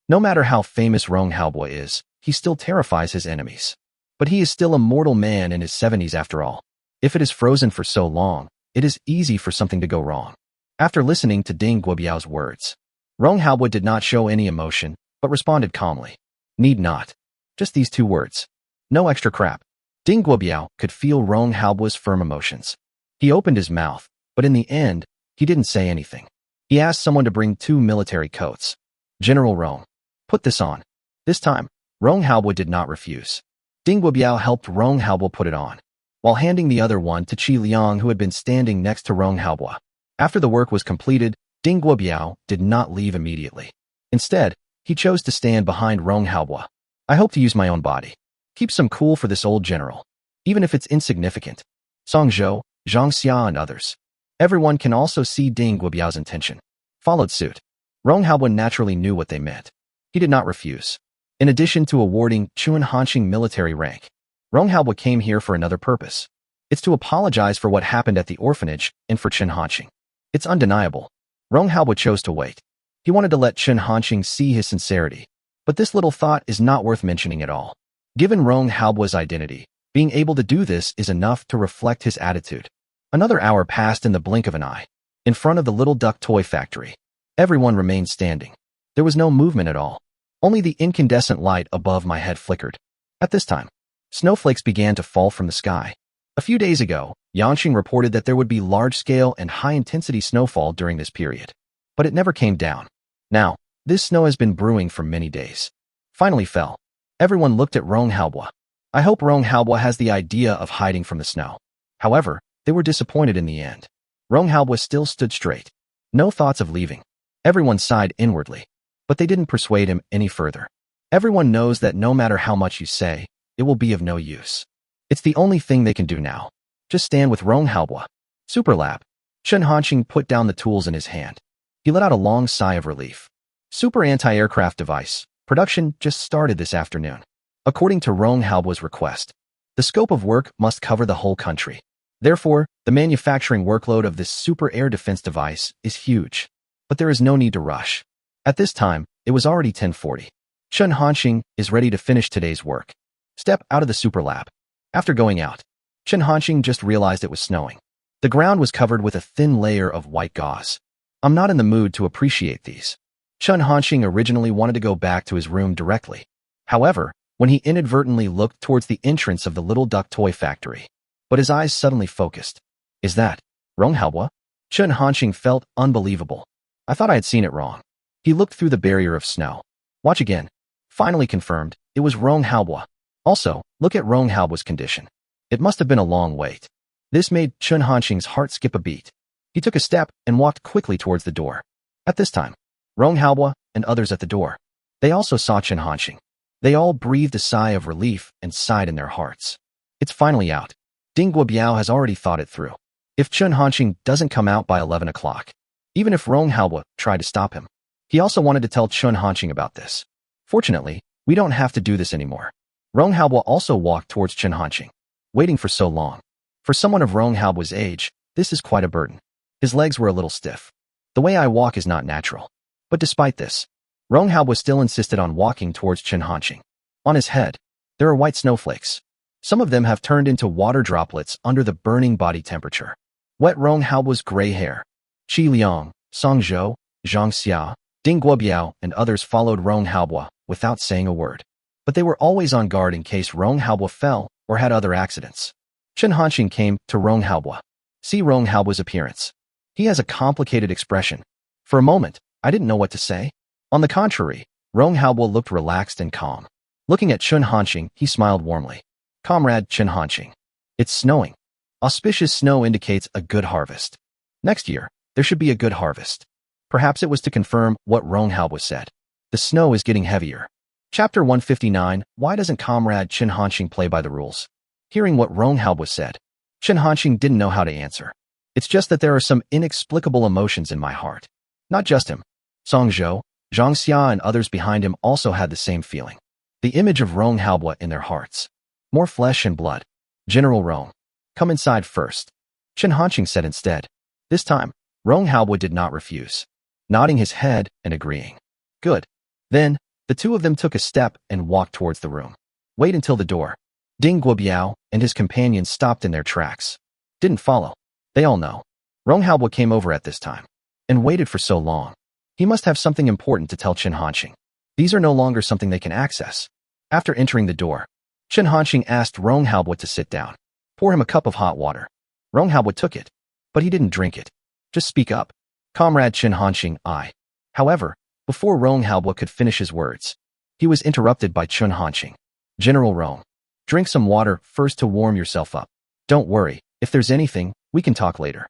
No matter how famous Rong Haobo is, he still terrifies his enemies. But he is still a mortal man in his 70s after all. If it is frozen for so long, it is easy for something to go wrong. After listening to Ding Guobiao's words, Rong Haobo did not show any emotion, but responded calmly. "Need not. Just these 2 words. No extra crap." Ding Guobiao could feel Rong Haobo's firm emotions. He opened his mouth, but in the end, he didn't say anything. He asked someone to bring 2 military coats. "General Rong, put this on." This time, Rong Haobo did not refuse. Ding Guobiao helped Rong Haobo put it on, while handing the other one to Qi Liang, who had been standing next to Rong Haobo. After the work was completed, Ding Guobiao did not leave immediately. Instead, he chose to stand behind Rong Haobo. "I hope to use my own body. Keep some cool for this old general, even if it's insignificant." Song Zhou, Zhang Xia, and others. Everyone can also see Ding Guobiao's intention. Followed suit. Rong Haobo naturally knew what they meant. He did not refuse. In addition to awarding Chen Hanqing military rank, Rong Haobo came here for another purpose. It's to apologize for what happened at the orphanage and for Chen Hanqing. It's undeniable. Rong Haobo chose to wait. He wanted to let Chen Hanqing see his sincerity. But this little thought is not worth mentioning at all. Given Rong Haobo's identity, being able to do this is enough to reflect his attitude. Another hour passed in the blink of an eye. In front of the little duck toy factory, everyone remained standing. There was no movement at all. Only the incandescent light above my head flickered. At this time, snowflakes began to fall from the sky. A few days ago, Yanqing reported that there would be large-scale and high-intensity snowfall during this period. But it never came down. Now, this snow has been brewing for many days. Finally fell. Everyone looked at Rong Haobo. I hope Rong Haobo has the idea of hiding from the snow. However, they were disappointed in the end. Rong Haobo still stood straight. No thoughts of leaving. Everyone sighed inwardly. But they didn't persuade him any further. Everyone knows that no matter how much you say, it will be of no use. It's the only thing they can do now. Just stand with Rong Haobo. Superlab. Chen Hanqing put down the tools in his hand. He let out a long sigh of relief. Super anti-aircraft device. Production just started this afternoon. According to Rong Haobo's request, the scope of work must cover the whole country. Therefore, the manufacturing workload of this super air defense device is huge. But there is no need to rush. At this time, it was already 10:40. Chen Hanqing is ready to finish today's work. Step out of the super lab. After going out, Chen Hanqing just realized it was snowing. The ground was covered with a thin layer of white gauze. I'm not in the mood to appreciate these. Chen Hanqing originally wanted to go back to his room directly. However, when he inadvertently looked towards the entrance of the little duck toy factory, but his eyes suddenly focused. Is that Rong Haobo? Chen Hanqing felt unbelievable. I thought I had seen it wrong. He looked through the barrier of snow. Watch again. Finally confirmed, it was Rong Haobo. Also, look at Rong Haobo's condition. It must have been a long wait. This made Chen Hanqing's heart skip a beat. He took a step and walked quickly towards the door. At this time, Rong Haobo and others at the door. They also saw Chen Hanqing. They all breathed a sigh of relief and sighed in their hearts. It's finally out. Ding Guobiao has already thought it through. If Chen Hanqing doesn't come out by 11 o'clock, even if Rong Haobo tried to stop him, he also wanted to tell Chen Hanqing about this. Fortunately, we don't have to do this anymore. Rong Haobo also walked towards Chen Hanqing. Waiting for so long. For someone of Rong Haobo's age, this is quite a burden. His legs were a little stiff. The way I walk is not natural. But despite this, Rong Haobo still insisted on walking towards Chen Hanqing. On his head, there are white snowflakes. Some of them have turned into water droplets under the burning body temperature. Wet Rong Haobo's gray hair. Qi Liang, Song Zhou, Zhang Xia, Ding Guobiao, and others followed Rong Haobo without saying a word. But they were always on guard in case Rong Haobo fell or had other accidents. Chen Hanqing came to Rong Haobo. See Rong Haobo's appearance. He has a complicated expression. For a moment, I didn't know what to say. On the contrary, Rong Haobo looked relaxed and calm. Looking at Chen Hanqing, he smiled warmly. Comrade Chen Hanqing. It's snowing. Auspicious snow indicates a good harvest. Next year, there should be a good harvest. Perhaps it was to confirm what Rong Haobo said. The snow is getting heavier. Chapter 159, Why doesn't Comrade Chen Hanqing play by the rules? Hearing what Rong Haobo said, Chen Hanqing didn't know how to answer. It's just that there are some inexplicable emotions in my heart. Not just him. Song Zhou, Zhang Xia and others behind him also had the same feeling. The image of Rong Haobo in their hearts. More flesh and blood. General Rong, come inside first, Chen Hanqing said instead. This time, Rong Haobo did not refuse, nodding his head and agreeing. Good. Then, the two of them took a step and walked towards the room. Wait until the door. Ding Guobiao and his companions stopped in their tracks. Didn't follow. They all know. Rong Haobo came over at this time and waited for so long. He must have something important to tell Chen Hanqing. These are no longer something they can access. After entering the door, Chen Hanqing asked Rong Haobo to sit down. Pour him a cup of hot water. Rong Haobo took it, but he didn't drink it. Just speak up. Comrade Chen Hanqing, I. However, before Rong Haobo could finish his words, he was interrupted by Chen Hanqing. General Rong, drink some water first to warm yourself up. Don't worry, if there's anything, we can talk later.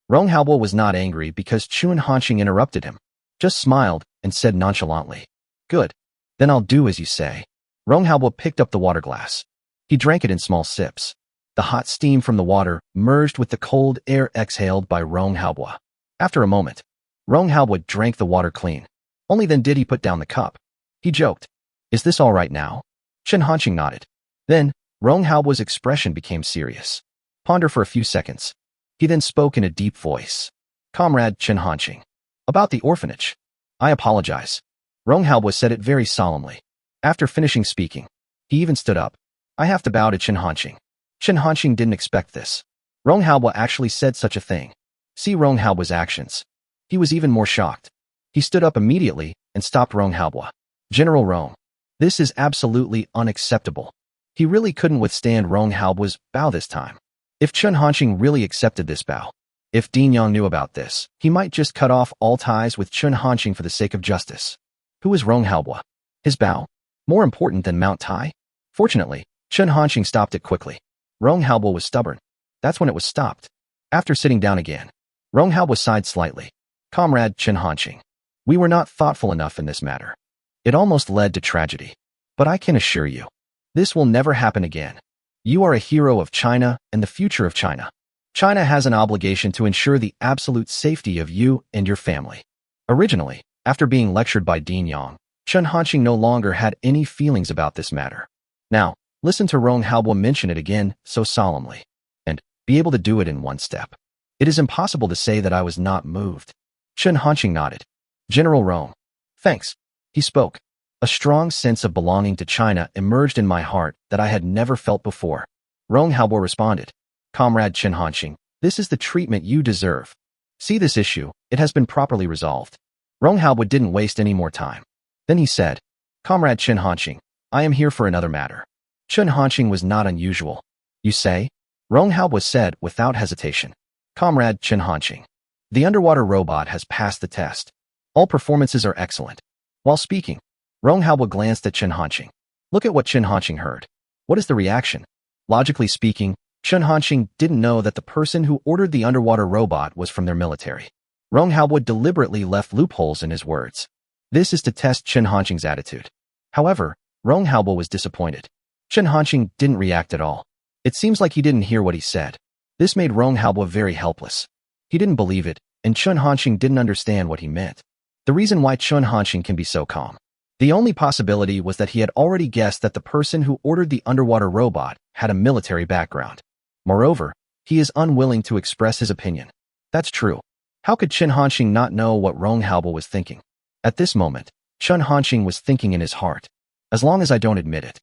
Rong Haobo was not angry because Chen Hanqing interrupted him, just smiled and said nonchalantly, Good. Then I'll do as you say. Rong Haobo picked up the water glass. He drank it in small sips. The hot steam from the water merged with the cold air exhaled by Rong Haobo. After a moment, Rong Haobo drank the water clean. Only then did he put down the cup. He joked, Is this all right now? Chen Hanqing nodded. Then, Rong Haobo's expression became serious. Ponder for a few seconds. He then spoke in a deep voice. Comrade Chen Hanqing. About the orphanage. I apologize. Rong Haobo said it very solemnly. After finishing speaking, he even stood up. I have to bow to Chen Hanqing. Chen Hanqing didn't expect this. Rong Haobo actually said such a thing. See Rong Haobo's actions. He was even more shocked. He stood up immediately and stopped Rong Haobo. General Rong, this is absolutely unacceptable. He really couldn't withstand Rong Haobo's bow this time. If Chen Hanqing really accepted this bow, if Ding Yang knew about this, he might just cut off all ties with Chen Hanqing for the sake of justice. Who is Rong Haobo? His bow? More important than Mount Tai? Fortunately, Chen Hanqing stopped it quickly. Rong Haobo was stubborn. That's when it was stopped. After sitting down again, Rong Haobo sighed slightly. Comrade Chen Hanqing, we were not thoughtful enough in this matter. It almost led to tragedy. But I can assure you, this will never happen again. You are a hero of China and the future of China. China has an obligation to ensure the absolute safety of you and your family. Originally, after being lectured by Ding Yang, Chen Hanqing no longer had any feelings about this matter. Now, listen to Rong Haobo mention it again so solemnly, and be able to do it in one step. It is impossible to say that I was not moved. Chen Hanqing nodded. General Rong, thanks. He spoke. A strong sense of belonging to China emerged in my heart that I had never felt before. Rong Haobo responded. Comrade Chen Hanqing, this is the treatment you deserve. See this issue, it has been properly resolved. Rong Haobo didn't waste any more time. Then he said, Comrade Chen Hanqing, I am here for another matter. Chen Hanqing was not unusual. You say? Rong Haobo said without hesitation. Comrade Chen Hanqing, the underwater robot has passed the test. All performances are excellent. While speaking, Rong Haobo glanced at Chen Hanqing. Look at what Chen Hanqing heard. What is the reaction? Logically speaking, Chen Hanqing didn't know that the person who ordered the underwater robot was from their military. Rong Haobo deliberately left loopholes in his words. This is to test Chen Hanqing's attitude. However, Rong Haobo was disappointed. Chen Hanqing didn't react at all. It seems like he didn't hear what he said. This made Rong Haobo very helpless. He didn't believe it, and Chen Hanqing didn't understand what he meant. The reason why Chen Hanqing can be so calm. The only possibility was that he had already guessed that the person who ordered the underwater robot had a military background. Moreover, he is unwilling to express his opinion. That's true. How could Chen Hanqing not know what Rong Haobo was thinking? At this moment, Chen Hanqing was thinking in his heart. As long as I don't admit it.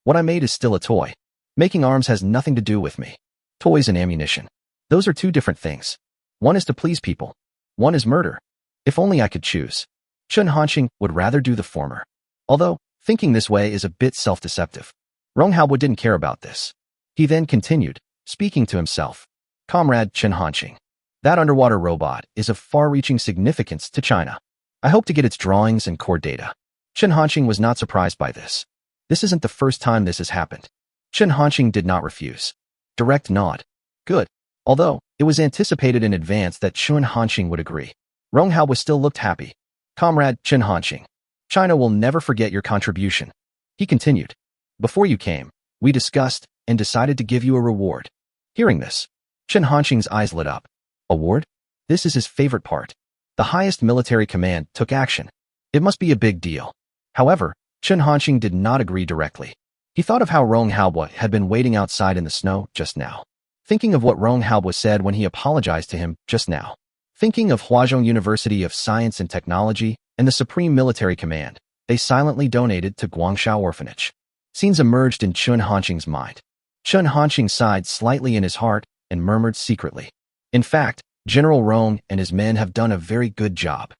What I made is still a toy. Making arms has nothing to do with me. Toys and ammunition. Those are two different things. One is to please people. One is murder. If only I could choose. Chen Hanqing would rather do the former. Although, thinking this way is a bit self-deceptive. Rong Haobo didn't care about this. He then continued, speaking to himself. Comrade Chen Hanqing, that underwater robot is of far-reaching significance to China. I hope to get its drawings and core data. Chen Hanqing was not surprised by this. This isn't the first time this has happened. Chen Hanqing did not refuse. Direct nod. Good. Although, it was anticipated in advance that Chen Hanqing would agree. Rong Haobo still looked happy. Comrade Chen Hanqing, China will never forget your contribution. He continued. Before you came, we discussed and decided to give you a reward. Hearing this, Chen Hanqing's eyes lit up. Award? This is his favorite part. The highest military command took action. It must be a big deal. However, Chen Hanqing did not agree directly. He thought of how Rong Haobo had been waiting outside in the snow just now. Thinking of what Rong Haobo said when he apologized to him just now. Thinking of Huazhong University of Science and Technology and the Supreme Military Command they silently donated to Guangshao Orphanage. Scenes emerged in Chen Hanqing's mind. Chen Hanqing sighed slightly in his heart and murmured secretly. In fact, General Rong and his men have done a very good job.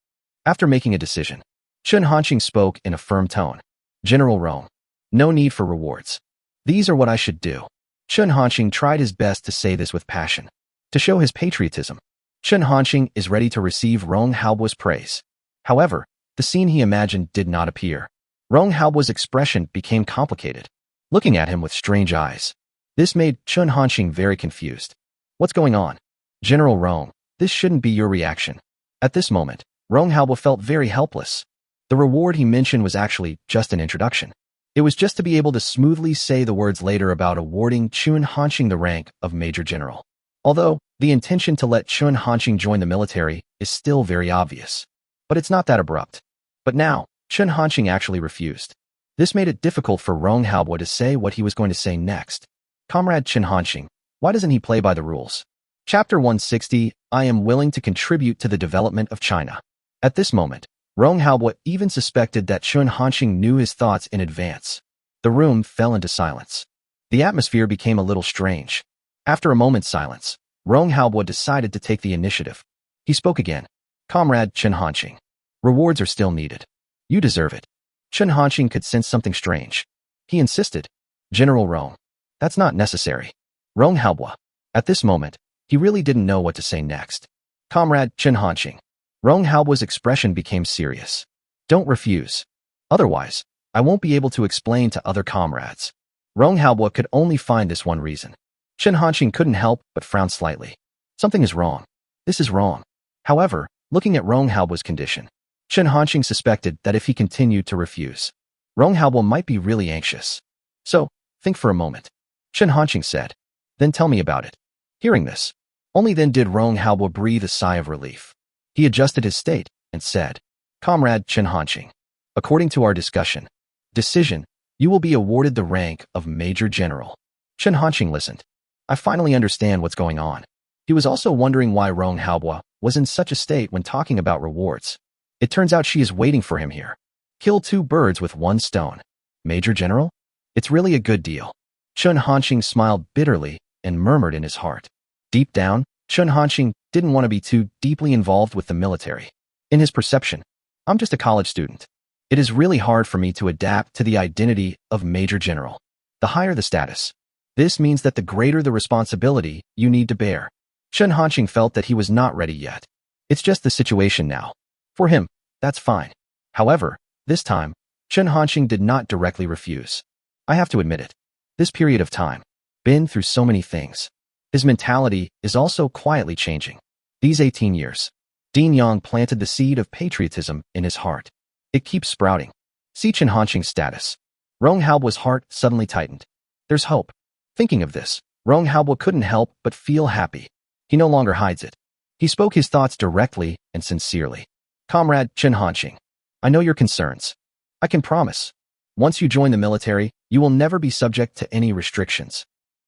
After making a decision, Chen Hanqing spoke in a firm tone. General Rong, no need for rewards. These are what I should do. Chen Hanqing tried his best to say this with passion. To show his patriotism, Chen Hanqing is ready to receive Rong Haobo's praise. However, the scene he imagined did not appear. Rong Haobo's expression became complicated, looking at him with strange eyes. This made Chen Hanqing very confused. What's going on? General Rong, this shouldn't be your reaction. At this moment, Rong Haobo felt very helpless. The reward he mentioned was actually just an introduction. It was just to be able to smoothly say the words later about awarding Chen Hanqing the rank of Major General. Although, the intention to let Chen Hanqing join the military is still very obvious. But it's not that abrupt. But now, Chen Hanqing actually refused. This made it difficult for Rong Haobo to say what he was going to say next. Comrade Chen Hanqing, why doesn't he play by the rules? Chapter 160, I am willing to contribute to the development of China. At this moment, Rong Haobo even suspected that Chen Hanqing knew his thoughts in advance. The room fell into silence. The atmosphere became a little strange. After a moment's silence, Rong Haobo decided to take the initiative. He spoke again. Comrade Chen Hanqing, rewards are still needed. You deserve it. Chen Hanqing could sense something strange. He insisted. General Rong, that's not necessary. Rong Haobo. At this moment, he really didn't know what to say next. Comrade Chen Hanqing. Rong Haobo's expression became serious. Don't refuse. Otherwise, I won't be able to explain to other comrades. Rong Haobo could only find this one reason. Chen Hanqing couldn't help but frown slightly. Something is wrong. This is wrong. However, looking at Rong Haobo's condition, Chen Hanqing suspected that if he continued to refuse, Rong Haobo might be really anxious. So, think for a moment. Chen Hanqing said. Then tell me about it. Hearing this, only then did Rong Haobo breathe a sigh of relief. He adjusted his state and said, Comrade Chen Hanqing, according to our decision, you will be awarded the rank of Major General. Chen Hanqing listened. I finally understand what's going on. He was also wondering why Rong Haobo was in such a state when talking about rewards. It turns out she is waiting for him here. Kill two birds with one stone. Major General? It's really a good deal. Chen Hanqing smiled bitterly and murmured in his heart. Deep down, Chen Hanqing didn't want to be too deeply involved with the military. In his perception, I'm just a college student. It is really hard for me to adapt to the identity of Major General. The higher the status, this means that the greater the responsibility you need to bear. Chen Hanqing felt that he was not ready yet. It's just the situation now. For him, that's fine. However, this time, Chen Hanqing did not directly refuse. I have to admit it. This period of time, been through so many things. His mentality is also quietly changing. These 18 years, Dean Yang planted the seed of patriotism in his heart. It keeps sprouting. See Chen Hanqing's status. Rong Haobo's heart suddenly tightened. There's hope. Thinking of this, Rong Haobo couldn't help but feel happy. He no longer hides it. He spoke his thoughts directly and sincerely. Comrade Chen Hanqing, I know your concerns. I can promise. Once you join the military, you will never be subject to any restrictions.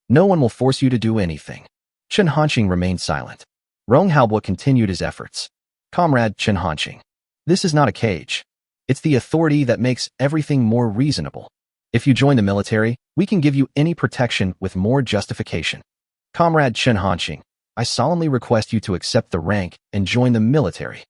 No one will force you to do anything. Chen Hanqing remained silent. Rong Haobo continued his efforts. Comrade Chen Hanqing, this is not a cage. It's the authority that makes everything more reasonable. If you join the military, we can give you any protection with more justification. Comrade Chen Hanqing, I solemnly request you to accept the rank and join the military.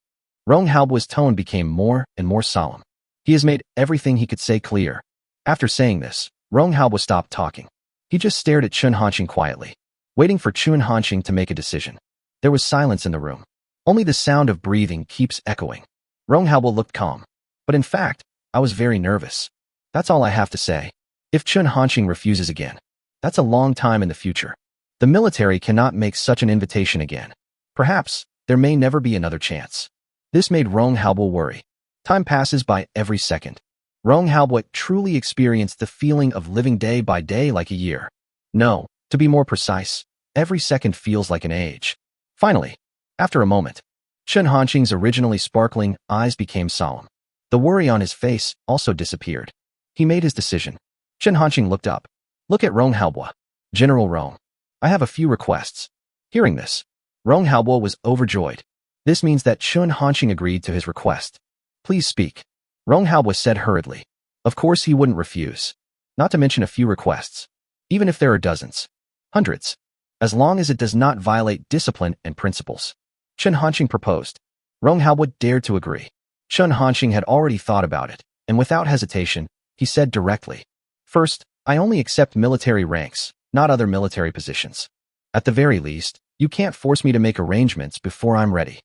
Rong Haobo's tone became more and more solemn. He has made everything he could say clear. After saying this, Rong Haobo stopped talking. He just stared at Chen Hanqing quietly, waiting for Chen Hanqing to make a decision. There was silence in the room. Only the sound of breathing keeps echoing. Rong Haobo looked calm. But in fact, I was very nervous. That's all I have to say. If Chen Hanqing refuses again, that's a long time in the future. The military cannot make such an invitation again. Perhaps, there may never be another chance. This made Rong Haobo worry. Time passes by every second. Rong Haobo truly experienced the feeling of living day by day like a year. No, to be more precise, every second feels like an age. Finally, after a moment, Chen Hanqing's originally sparkling eyes became solemn. The worry on his face also disappeared. He made his decision. Chen Hanqing looked up. Look at Rong Haobo. General Rong. I have a few requests. Hearing this, Rong Haobo was overjoyed. This means that Chen Hanqing agreed to his request. Please speak. Rong Haobo said hurriedly. Of course he wouldn't refuse. Not to mention a few requests. Even if there are dozens. Hundreds. As long as it does not violate discipline and principles. Chen Hanqing proposed. Rong Haobo dared to agree. Chen Hanqing had already thought about it, and without hesitation, he said directly. First, I only accept military ranks, not other military positions. At the very least, you can't force me to make arrangements before I'm ready.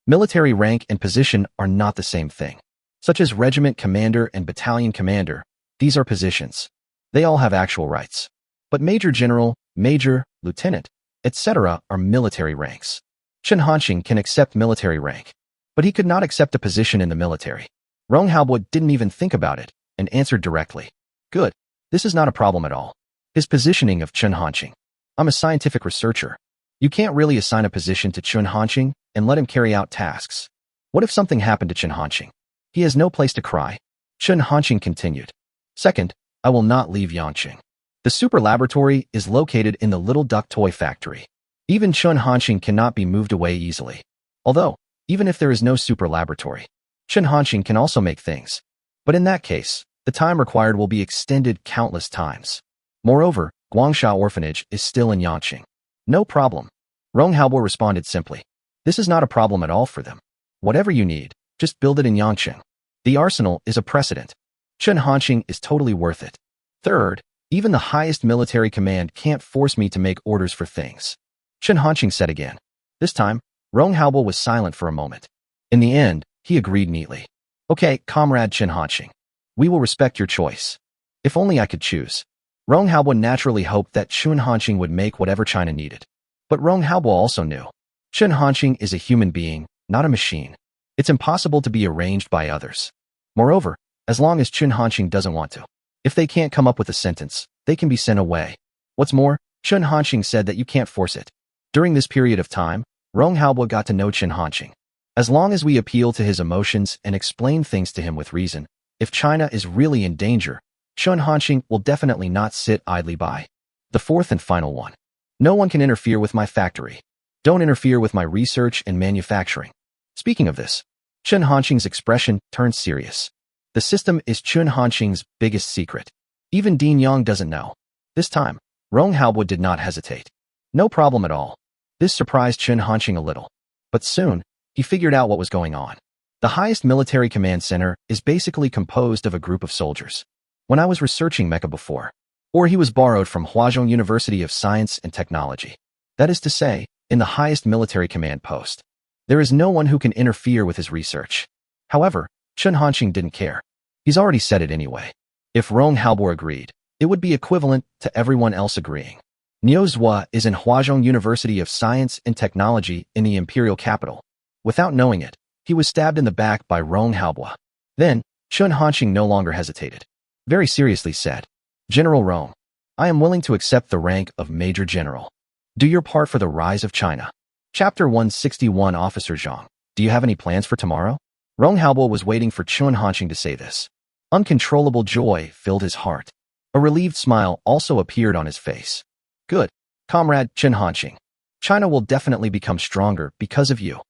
Military rank and position are not the same thing. Such as regiment commander and battalion commander, these are positions. They all have actual rights. But major general, major, lieutenant, etc. are military ranks. Chen Hanqing can accept military rank, but he could not accept a position in the military. Rong Haobo didn't even think about it and answered directly. Good. This is not a problem at all. His positioning of Chen Hanqing. I'm a scientific researcher. You can't really assign a position to Chen Hanqing and let him carry out tasks. What if something happened to Chen Hanqing? He has no place to cry. Chen Hanqing continued. Second, I will not leave Yangqing. The super laboratory is located in the Little Duck Toy Factory. Even Chen Hanqing cannot be moved away easily. Although, even if there is no super laboratory, Chen Hanqing can also make things. But in that case, the time required will be extended countless times. Moreover, Guangsha Orphanage is still in Yangqing. No problem. Rong Haobo responded simply. This is not a problem at all for them. Whatever you need, just build it in Yangqing. The arsenal is a precedent. Chen Hanqing is totally worth it. Third, even the highest military command can't force me to make orders for things. Chen Hanqing said again. This time, Rong Haobo was silent for a moment. In the end, he agreed neatly. Okay, comrade Chen Hanqing. We will respect your choice. If only I could choose. Rong Haobo naturally hoped that Chen Hanqing would make whatever China needed. But Rong Haobo also knew. Chen Hanqing is a human being, not a machine. It's impossible to be arranged by others. Moreover, as long as Chen Hanqing doesn't want to. If they can't come up with a sentence, they can be sent away. What's more, Chen Hanqing said that you can't force it. During this period of time, Rong Haobo got to know Chen Hanqing. As long as we appeal to his emotions and explain things to him with reason, if China is really in danger, Chen Hanqing will definitely not sit idly by. The fourth and final one. No one can interfere with my factory. Don't interfere with my research and manufacturing. Speaking of this, Chen Hanqing's expression turned serious. The system is Chen Hanqing's biggest secret. Even Dean Yang doesn't know. This time, Rong Haobo did not hesitate. No problem at all. This surprised Chen Hanqing a little. But soon, he figured out what was going on. The highest military command center is basically composed of a group of soldiers. When I was researching mecha before, or he was borrowed from Huazhong University of Science and Technology. That is to say, in the highest military command post. There is no one who can interfere with his research. However, Chen Hanqing didn't care. He's already said it anyway. If Rong Haobo agreed, it would be equivalent to everyone else agreeing. Niu Zhua is in Huazhong University of Science and Technology in the imperial capital. Without knowing it, he was stabbed in the back by Rong Haobo. Then, Chen Hanqing no longer hesitated. Very seriously said, General Rong, I am willing to accept the rank of Major General. Do your part for the rise of China. Chapter 161 Officer Zhang, do you have any plans for tomorrow? Rong Haobo was waiting for Chen Hanqing to say this. Uncontrollable joy filled his heart. A relieved smile also appeared on his face. Good, comrade Chen Hanqing. China will definitely become stronger because of you.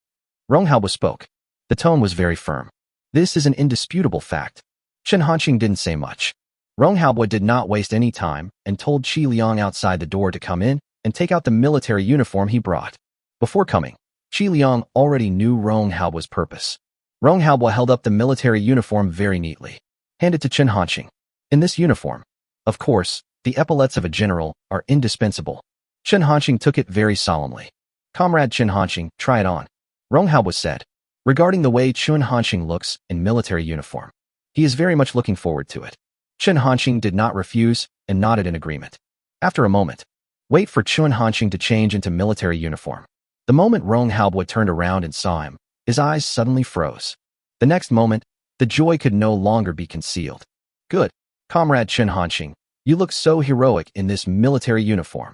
Rong Haobo spoke. The tone was very firm. This is an indisputable fact. Chen Hanqing didn't say much. Rong Haobo did not waste any time and told Qi Liang outside the door to come in and take out the military uniform he brought. Before coming, Qi Liang already knew Rong Haobo's purpose. Rong Haobo held up the military uniform very neatly. Handed to Chen Hanqing. In this uniform, of course, the epaulets of a general are indispensable. Chen Hanqing took it very solemnly. Comrade Chen Hanqing, try it on. Rong Haobo said. Regarding the way Chen Hanqing looks in military uniform, he is very much looking forward to it. Chen Hanqing did not refuse and nodded in agreement. After a moment, wait for Chen Hanqing to change into military uniform. The moment Rong Haobo turned around and saw him, his eyes suddenly froze. The next moment, the joy could no longer be concealed. Good, comrade Chen Hanqing, you look so heroic in this military uniform.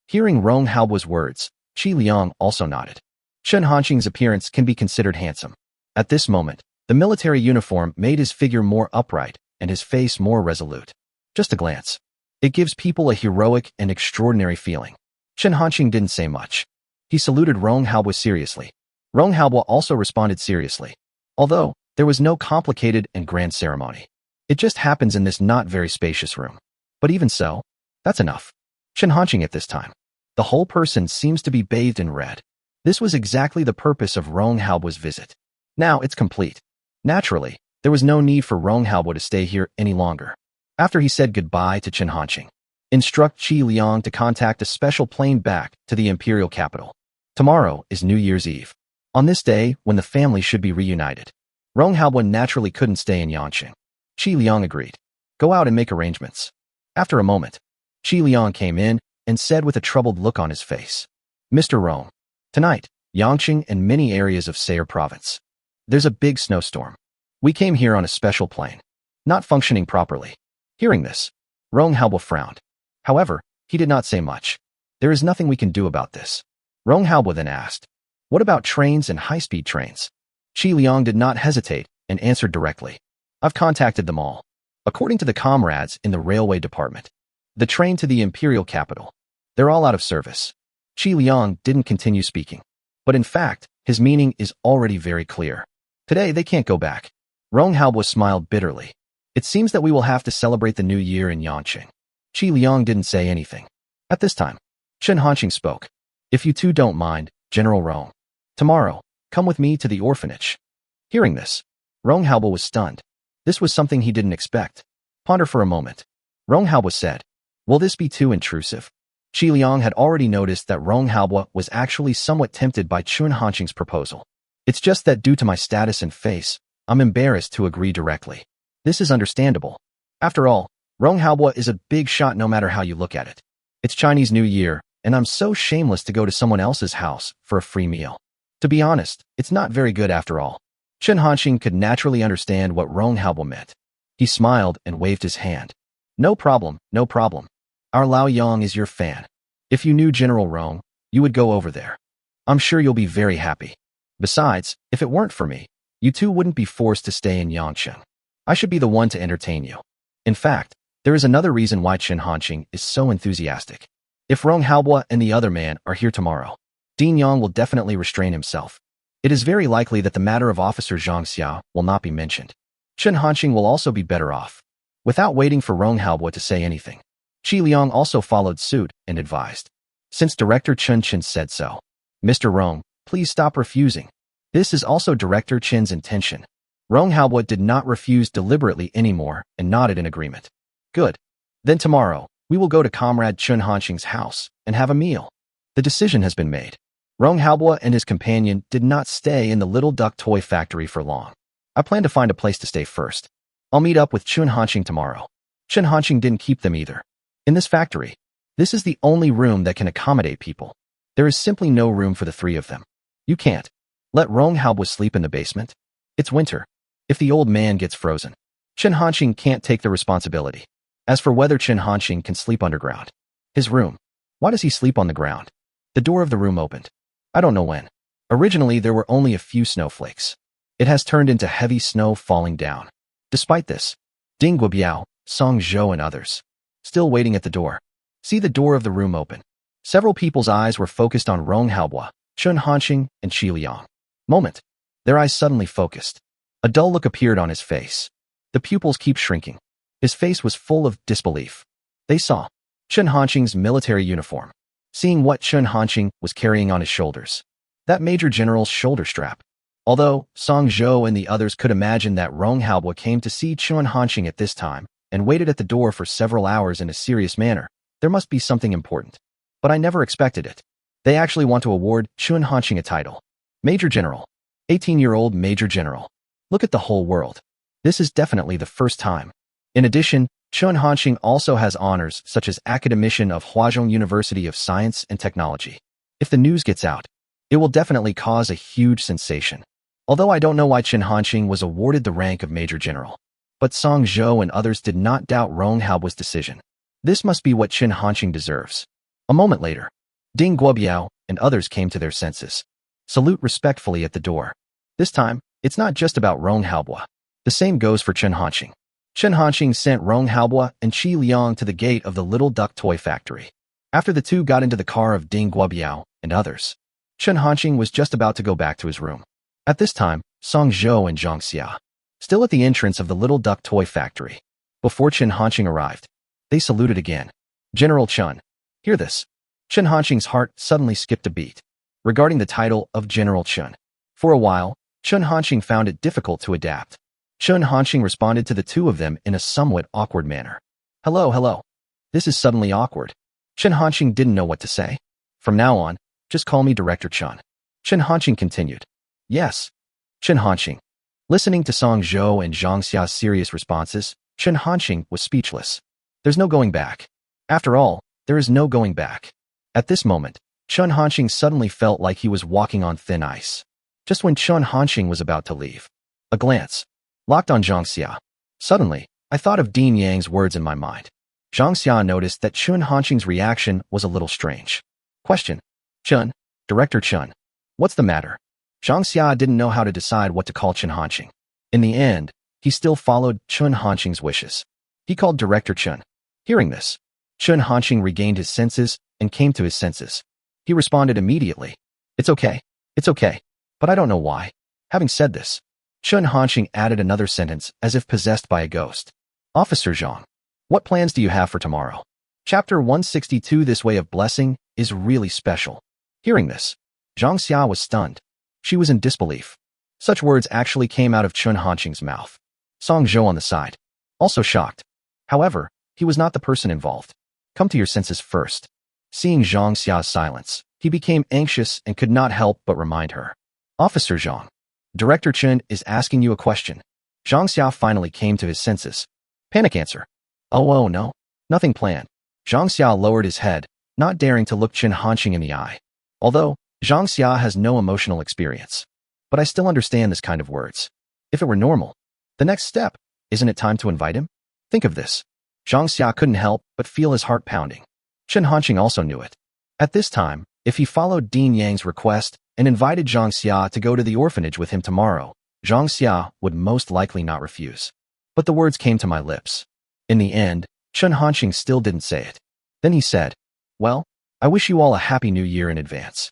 Hearing Rong Haobo's words, Qi Liang also nodded. Chen Hanqing's appearance can be considered handsome. At this moment, The military uniform made his figure more upright and his face more resolute. Just a glance. It gives people a heroic and extraordinary feeling. Chen Hanqing didn't say much. He saluted Rong Haobo seriously. Rong Haobo also responded seriously. Although, there was no complicated and grand ceremony. It just happens in this not very spacious room. But even so, that's enough. Chen Hanqing at this time. The whole person seems to be bathed in red. This was exactly the purpose of Rong Haobo's visit. Now it's complete. Naturally, there was no need for Rong Haobo to stay here any longer. After he said goodbye to Chen Hanqing, instruct Qi Liang to contact a special plane back to the imperial capital. Tomorrow is New Year's Eve. On this day, when the family should be reunited, Rong Haobo naturally couldn't stay in Yangqing. Qi Liang agreed. Go out and make arrangements. After a moment, Qi Liang came in and said with a troubled look on his face, Mr. Rong, tonight, Yangqing and many areas of Sayre province. There's a big snowstorm. We came here on a special plane, not functioning properly. Hearing this, Rong Haobo frowned. However, he did not say much. There is nothing we can do about this. Rong Haobo then asked, what about trains and high-speed trains? Qi Liang did not hesitate and answered directly. I've contacted them all. According to the comrades in the railway department, the train to the imperial capital, they're all out of service. Qi Liang didn't continue speaking. But in fact, his meaning is already very clear. Today they can't go back. Rong Haobo smiled bitterly. It seems that we will have to celebrate the new year in Yangqing. Qi Liang didn't say anything. At this time, Chen Hanqing spoke. If you two don't mind, General Rong, tomorrow, come with me to the orphanage. Hearing this, Rong Haobo was stunned. This was something he didn't expect. Ponder for a moment. Rong Haobo said, will this be too intrusive? Qi Liang had already noticed that Rong Haobo was actually somewhat tempted by Chen Hanqing's proposal. It's just that due to my status and face, I'm embarrassed to agree directly. This is understandable. After all, Rong Haobo is a big shot no matter how you look at it. It's Chinese New Year, and I'm so shameless to go to someone else's house for a free meal. To be honest, it's not very good after all. Chen Hanqing could naturally understand what Rong Haobo meant. He smiled and waved his hand. No problem, no problem. Our Lao Yang is your fan. If you knew General Rong, you would go over there. I'm sure you'll be very happy. Besides, if it weren't for me, you two wouldn't be forced to stay in Yangqing. I should be the one to entertain you. In fact, there is another reason why Chen Hanqing is so enthusiastic. If Rong Haobo and the other man are here tomorrow, Dean Yang will definitely restrain himself. It is very likely that the matter of Officer Zhang Xiao will not be mentioned. Chen Hanqing will also be better off. Without waiting for Rong Haobo to say anything, Qi Liang also followed suit and advised. Since Director Chen said so, Mr. Rong, please stop refusing. This is also Director Chen's intention. Rong Haobo did not refuse deliberately anymore and nodded in agreement. Good. Then tomorrow, we will go to Comrade Chen Hanqing's house and have a meal. The decision has been made. Rong Haobo and his companion did not stay in the little duck toy factory for long. I plan to find a place to stay first. I'll meet up with Chen Hanqing tomorrow. Chen Hanqing didn't keep them either. In this factory, this is the only room that can accommodate people. There is simply no room for the three of them. You can't let Rong Haobo sleep in the basement. It's winter. If the old man gets frozen, Chen Hanqing can't take the responsibility. As for whether Chen Hanqing can sleep underground, his room, why does he sleep on the ground? The door of the room opened. I don't know when. Originally, there were only a few snowflakes. It has turned into heavy snow falling down. Despite this, Ding Guobiao, Song Zhou and others, still waiting at the door, see the door of the room open. Several people's eyes were focused on Rong Haobo, Chen Hanqing, and Qi Liang. Moment. Their eyes suddenly focused. A dull look appeared on his face. The pupils keep shrinking. His face was full of disbelief. They saw Chen Hanqing's military uniform. Seeing what Chen Hanqing was carrying on his shoulders. That Major General's shoulder strap. Although Song Zhou and the others could imagine that Rong Haobo came to see Chen Hanqing at this time and waited at the door for several hours in a serious manner, there must be something important. But I never expected it. They actually want to award Chen Hanqing a title. Major General. 18-year-old Major General. Look at the whole world. This is definitely the first time. In addition, Chen Hanqing also has honors such as Academician of Huazhong University of Science and Technology. If the news gets out, it will definitely cause a huge sensation. Although I don't know why Chen Hanqing was awarded the rank of Major General. But Song Zhou and others did not doubt Rong Haobo's decision. This must be what Chen Hanqing deserves. A moment later, Ding Guobiao and others came to their senses. Salute respectfully at the door. This time, It's not just about Rong Haobua. The same goes for Chen Hanqing. Chen Hanqing sent Rong Haobua and Qi Liang to the gate of the Little Duck Toy Factory. After the two got into the car of Ding Guobiao and others, Chen Hanqing was just about to go back to his room. At this time, Song Zhou and Zhang Xia, still at the entrance of the Little Duck Toy Factory. Before Chen Hanqing arrived, they saluted again. General Chen. Hear this. Chen Hanqing's heart suddenly skipped a beat. Regarding the title of General Chen. For a while, Chen Hanqing found it difficult to adapt. Chen Hanqing responded to the two of them in a somewhat awkward manner. Hello, hello. This is suddenly awkward. Chen Hanqing didn't know what to say. From now on, just call me Director Chen. Chen Hanqing continued. Yes. Chen Hanqing. Listening to Song Zhou and Zhang Xia's serious responses, Chen Hanqing was speechless. There's no going back. After all, there is no going back. At this moment, Chen Hanqing suddenly felt like he was walking on thin ice. Just when Chen Hanqing was about to leave, a glance locked on Zhang Xia. Suddenly, I thought of Dean Yang's words in my mind. Zhang Xia noticed that Chen Hanqing's reaction was a little strange. Question. Chen, Director Chen. What's the matter? Zhang Xia didn't know how to decide what to call Chen Hanqing. In the end, he still followed Chen Hanqing's wishes. He called Director Chen. Hearing this, Chen Hanqing regained his senses and came to his senses. He responded immediately. It's okay. It's okay. But I don't know why. Having said this, Chen Hanqing added another sentence as if possessed by a ghost. Officer Zhang, what plans do you have for tomorrow? Chapter 162. This way of blessing is really special. Hearing this, Zhang Xia was stunned. She was in disbelief. Such words actually came out of Chen Hanqing's mouth. Song Zhou on the side, also shocked. However, he was not the person involved. Come to your senses first. Seeing Zhang Xia's silence, he became anxious and could not help but remind her. Officer Zhang, Director Chen is asking you a question. Zhang Xia finally came to his senses. Panic answer. Oh no. Nothing planned. Zhang Xia lowered his head, not daring to look Chen Hanqing in the eye. Although, Zhang Xia has no emotional experience. But I still understand this kind of words. If it were normal, the next step, isn't it time to invite him? Think of this. Zhang Xia couldn't help but feel his heart pounding. Chen Hanqing also knew it. At this time, if he followed Dean Yang's request and invited Zhang Xia to go to the orphanage with him tomorrow, Zhang Xia would most likely not refuse. But the words came to my lips. In the end, Chen Hanqing still didn't say it. Then he said, well, I wish you all a happy new year in advance.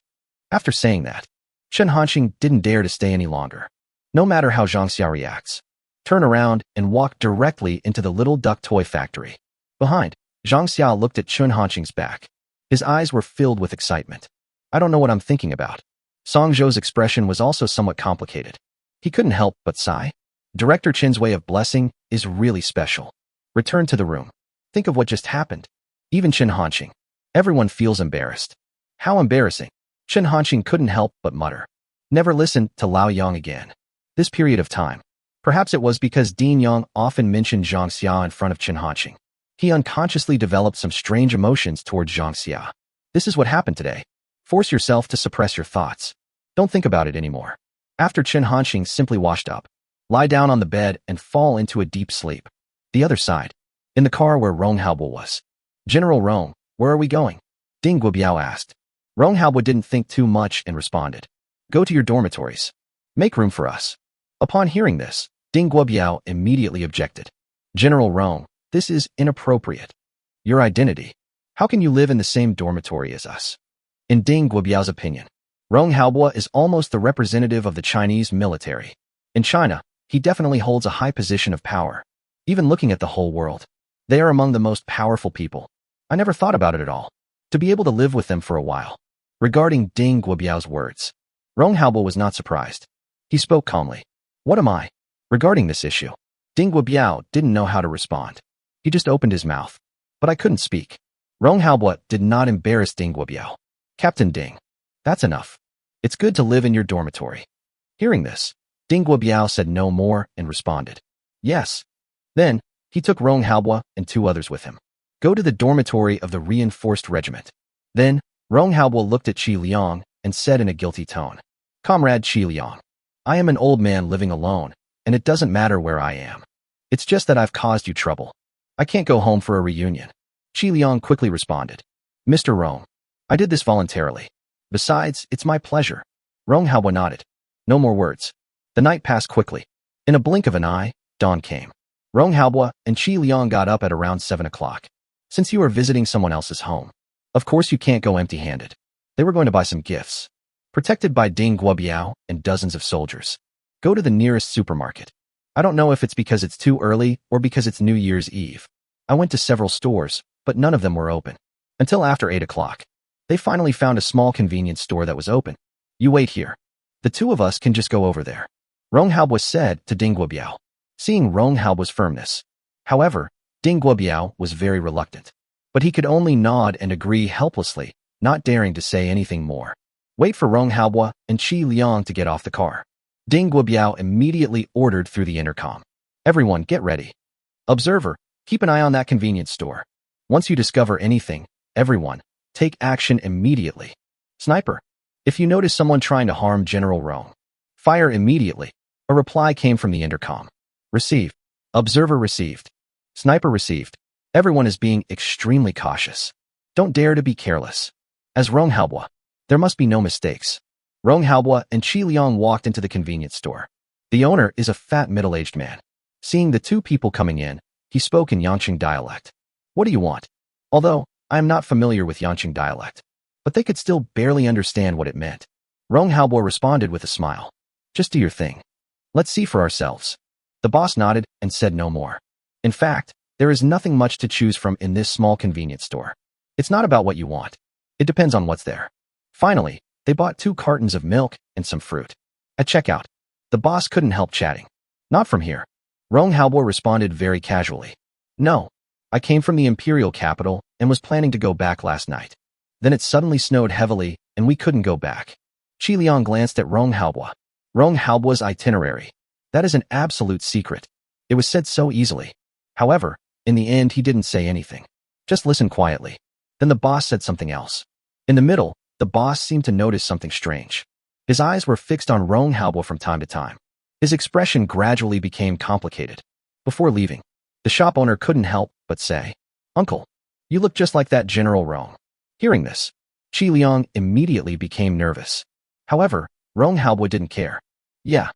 After saying that, Chen Hanqing didn't dare to stay any longer. No matter how Zhang Xia reacts, turn around and walk directly into the Little Duck Toy Factory. Behind, Zhang Xia looked at Chen Hanqing's back. His eyes were filled with excitement. I don't know what I'm thinking about. Song Zhou's expression was also somewhat complicated. He couldn't help but sigh. Director Chen's way of blessing is really special. Return to the room. Think of what just happened. Even Chen Hanqing. Everyone feels embarrassed. How embarrassing. Chen Hanqing couldn't help but mutter. Never listen to Lao Yang again. This period of time. Perhaps it was because Dean Yang often mentioned Zhang Xia in front of Chen Hanqing. He unconsciously developed some strange emotions towards Zhang Xia. This is what happened today. Force yourself to suppress your thoughts. Don't think about it anymore. After Chen Hanqing simply washed up, lie down on the bed and fall into a deep sleep. The other side. In the car where Rong Haobua was. General Rong, where are we going? Ding Guobiao asked. Rong Haobua didn't think too much and responded. Go to your dormitories. Make room for us. Upon hearing this, Ding Guobiao immediately objected. General Rong, this is inappropriate. Your identity. How can you live in the same dormitory as us? In Ding Guobiao's opinion, Rong Haobua is almost the representative of the Chinese military. In China, he definitely holds a high position of power. Even looking at the whole world, they are among the most powerful people. I never thought about it at all. To be able to live with them for a while. Regarding Ding Guobiao's words, Rong Haobua was not surprised. He spoke calmly. What am I? Regarding this issue, Ding Guobiao didn't know how to respond. He just opened his mouth. But I couldn't speak. Rong Haobua did not embarrass Ding Guobiao. Captain Ding. That's enough. It's good to live in your dormitory. Hearing this, Ding Guobiao said no more and responded. Yes. Then, he took Rong Haobua and two others with him. Go to the dormitory of the reinforced regiment. Then, Rong Haobua looked at Qi Liang and said in a guilty tone, Comrade Qi Liang, I am an old man living alone, and it doesn't matter where I am. It's just that I've caused you trouble. I can't go home for a reunion. Qi Liang quickly responded. Mr. Rong, I did this voluntarily. Besides, it's my pleasure. Rong Haobua nodded. No more words. The night passed quickly. In a blink of an eye, dawn came. Rong Haobua and Qi Liang got up at around 7 o'clock. Since you are visiting someone else's home, of course you can't go empty-handed. They were going to buy some gifts. Protected by Ding Guobiao and dozens of soldiers. Go to the nearest supermarket. I don't know if it's because it's too early or because it's New Year's Eve. I went to several stores, but none of them were open. Until after 8 o'clock. They finally found a small convenience store that was open. You wait here. The two of us can just go over there. Rong Haobua said to Ding Guobiao, seeing Rong Haobua's firmness. However, Ding Guobiao was very reluctant. But he could only nod and agree helplessly, not daring to say anything more. Wait for Rong Haobua and Qi Liang to get off the car. Ding Guobiao immediately ordered through the intercom. Everyone, get ready. Observer, keep an eye on that convenience store. Once you discover anything, everyone, take action immediately. Sniper, if you notice someone trying to harm General Rong, fire immediately. A reply came from the intercom. Receive. Observer received. Sniper received. Everyone is being extremely cautious. Don't dare to be careless. As Rong Haobua, there must be no mistakes. Rong Haobua and Qi Liang walked into the convenience store. The owner is a fat middle-aged man. Seeing the two people coming in, he spoke in Yanqing dialect. What do you want? Although, I am not familiar with Yanqing dialect, but they could still barely understand what it meant. Rong Haobua responded with a smile. Just do your thing. Let's see for ourselves. The boss nodded and said no more. In fact, there is nothing much to choose from in this small convenience store. It's not about what you want. It depends on what's there. Finally, they bought 2 cartons of milk and some fruit. At checkout, the boss couldn't help chatting. Not from here. Rong Haobua responded very casually. No, I came from the imperial capital and was planning to go back last night. Then it suddenly snowed heavily and we couldn't go back. Qi Liang glanced at Rong Haobua. Rong Haobua's itinerary. That is an absolute secret. It was said so easily. However, in the end he didn't say anything. Just listen quietly. Then the boss said something else. In the middle, the boss seemed to notice something strange. His eyes were fixed on Rong Haobua from time to time. His expression gradually became complicated. Before leaving, the shop owner couldn't help but say, Uncle, you look just like that General Rong. Hearing this, Qi Liang immediately became nervous. However, Rong Haobua didn't care. Yeah,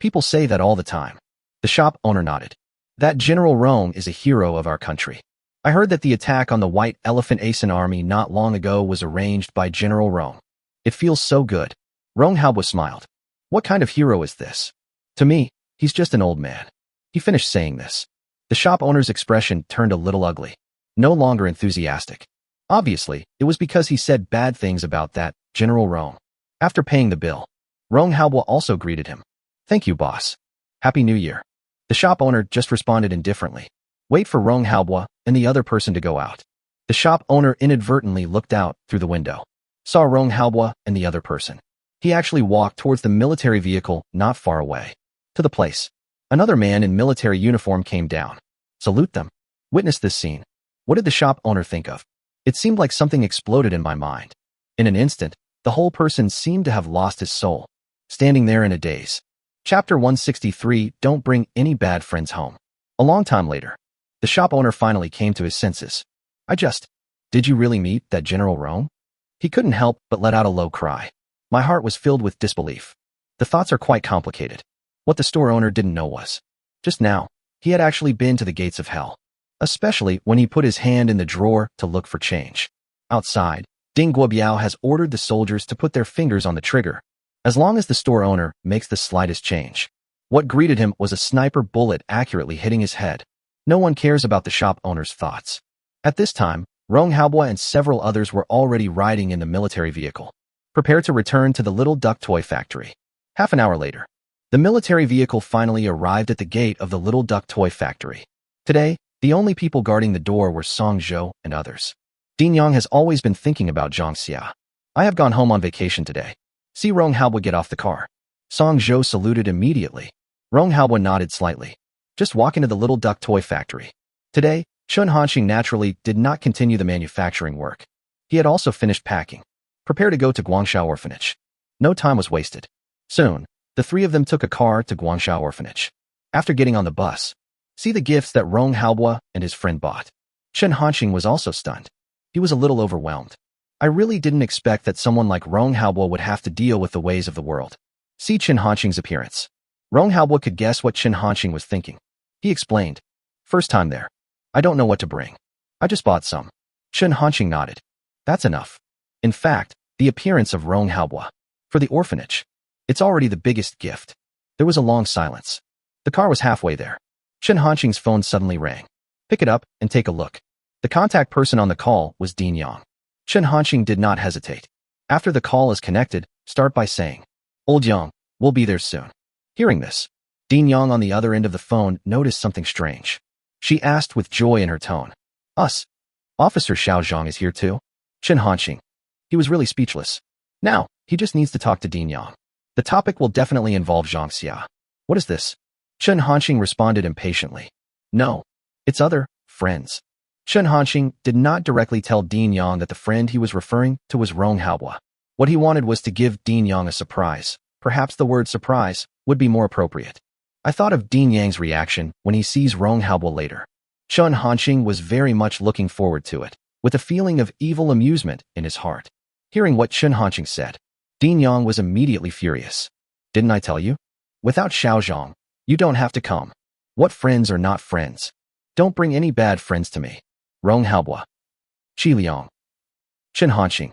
people say that all the time. The shop owner nodded. That General Rong is a hero of our country. I heard that the attack on the White Elephant Asen army not long ago was arranged by General Rong. It feels so good. Rong Haobua smiled. What kind of hero is this? To me, he's just an old man. He finished saying this. The shop owner's expression turned a little ugly. No longer enthusiastic. Obviously, it was because he said bad things about that General Rong. After paying the bill, Rong Haobua also greeted him. Thank you, boss. Happy New Year. The shop owner just responded indifferently. Wait for Rong Haobua and the other person to go out. The shop owner inadvertently looked out through the window. Saw Rong Haobua and the other person. He actually walked towards the military vehicle not far away. To the place. Another man in military uniform came down. Salute them. Witness this scene. What did the shop owner think of? It seemed like something exploded in my mind. In an instant, the whole person seemed to have lost his soul. Standing there in a daze. Chapter 163, Don't Bring Any Bad Friends Home. A long time later, the shop owner finally came to his senses. Did you really meet that General Rong? He couldn't help but let out a low cry. My heart was filled with disbelief. The thoughts are quite complicated. What the store owner didn't know was, just now, he had actually been to the gates of hell. Especially when he put his hand in the drawer to look for change. Outside, Ding Guobiao has ordered the soldiers to put their fingers on the trigger, as long as the store owner makes the slightest change. What greeted him was a sniper bullet accurately hitting his head. No one cares about the shop owner's thoughts. At this time, Rong Haobua and several others were already riding in the military vehicle, prepared to return to the Little Duck Toy Factory. Half an hour later, the military vehicle finally arrived at the gate of the Little Duck Toy Factory. Today, the only people guarding the door were Song Zhou and others. Din Yang has always been thinking about Zhang Xia. I have gone home on vacation today. See Rong Haobua get off the car. Song Zhou saluted immediately. Rong Haobua nodded slightly. Just walk into the Little Duck Toy Factory. Today, Chun Hanxing naturally did not continue the manufacturing work. He had also finished packing. Prepare to go to Guangshao Orphanage. No time was wasted. Soon, the three of them took a car to Guangshao Orphanage. After getting on the bus, see the gifts that Rong Haobua and his friend bought. Chun Hanxing was also stunned. He was a little overwhelmed. I really didn't expect that someone like Rong Haobua would have to deal with the ways of the world. See Chun Hanxing's appearance. Rong Haobo could guess what Chen Hanqing was thinking. He explained, "First time there. I don't know what to bring. I just bought some." Chen Hanqing nodded. "That's enough." In fact, the appearance of Rong Haobo for the orphanage, it's already the biggest gift. There was a long silence. The car was halfway there. Chen Hanqing's phone suddenly rang. "Pick it up and take a look." The contact person on the call was Dean Yang. Chen Hanqing did not hesitate. After the call is connected, start by saying, "Old Yang, we'll be there soon." Hearing this, Dean Yang on the other end of the phone noticed something strange. She asked with joy in her tone, "Us? Officer Xiao Zhang is here too?" Chen Hanqing. He was really speechless. Now, he just needs to talk to Dean Yang. The topic will definitely involve Zhang Xia. What is this? Chen Hanqing responded impatiently. "No, it's other friends." Chen Hanqing did not directly tell Dean Yang that the friend he was referring to was Rong Haobo. What he wanted was to give Dean Yang a surprise. Perhaps the word surprise would be more appropriate. I thought of Dean Yang's reaction when he sees Rong Haobo later. Chen Hanqing was very much looking forward to it, with a feeling of evil amusement in his heart. Hearing what Chen Hanqing said, Dean Yang was immediately furious. "Didn't I tell you? Without Xiao Zhang, you don't have to come. What friends are not friends? Don't bring any bad friends to me. Rong Haobo. Qi Liang." Chen Hanqing.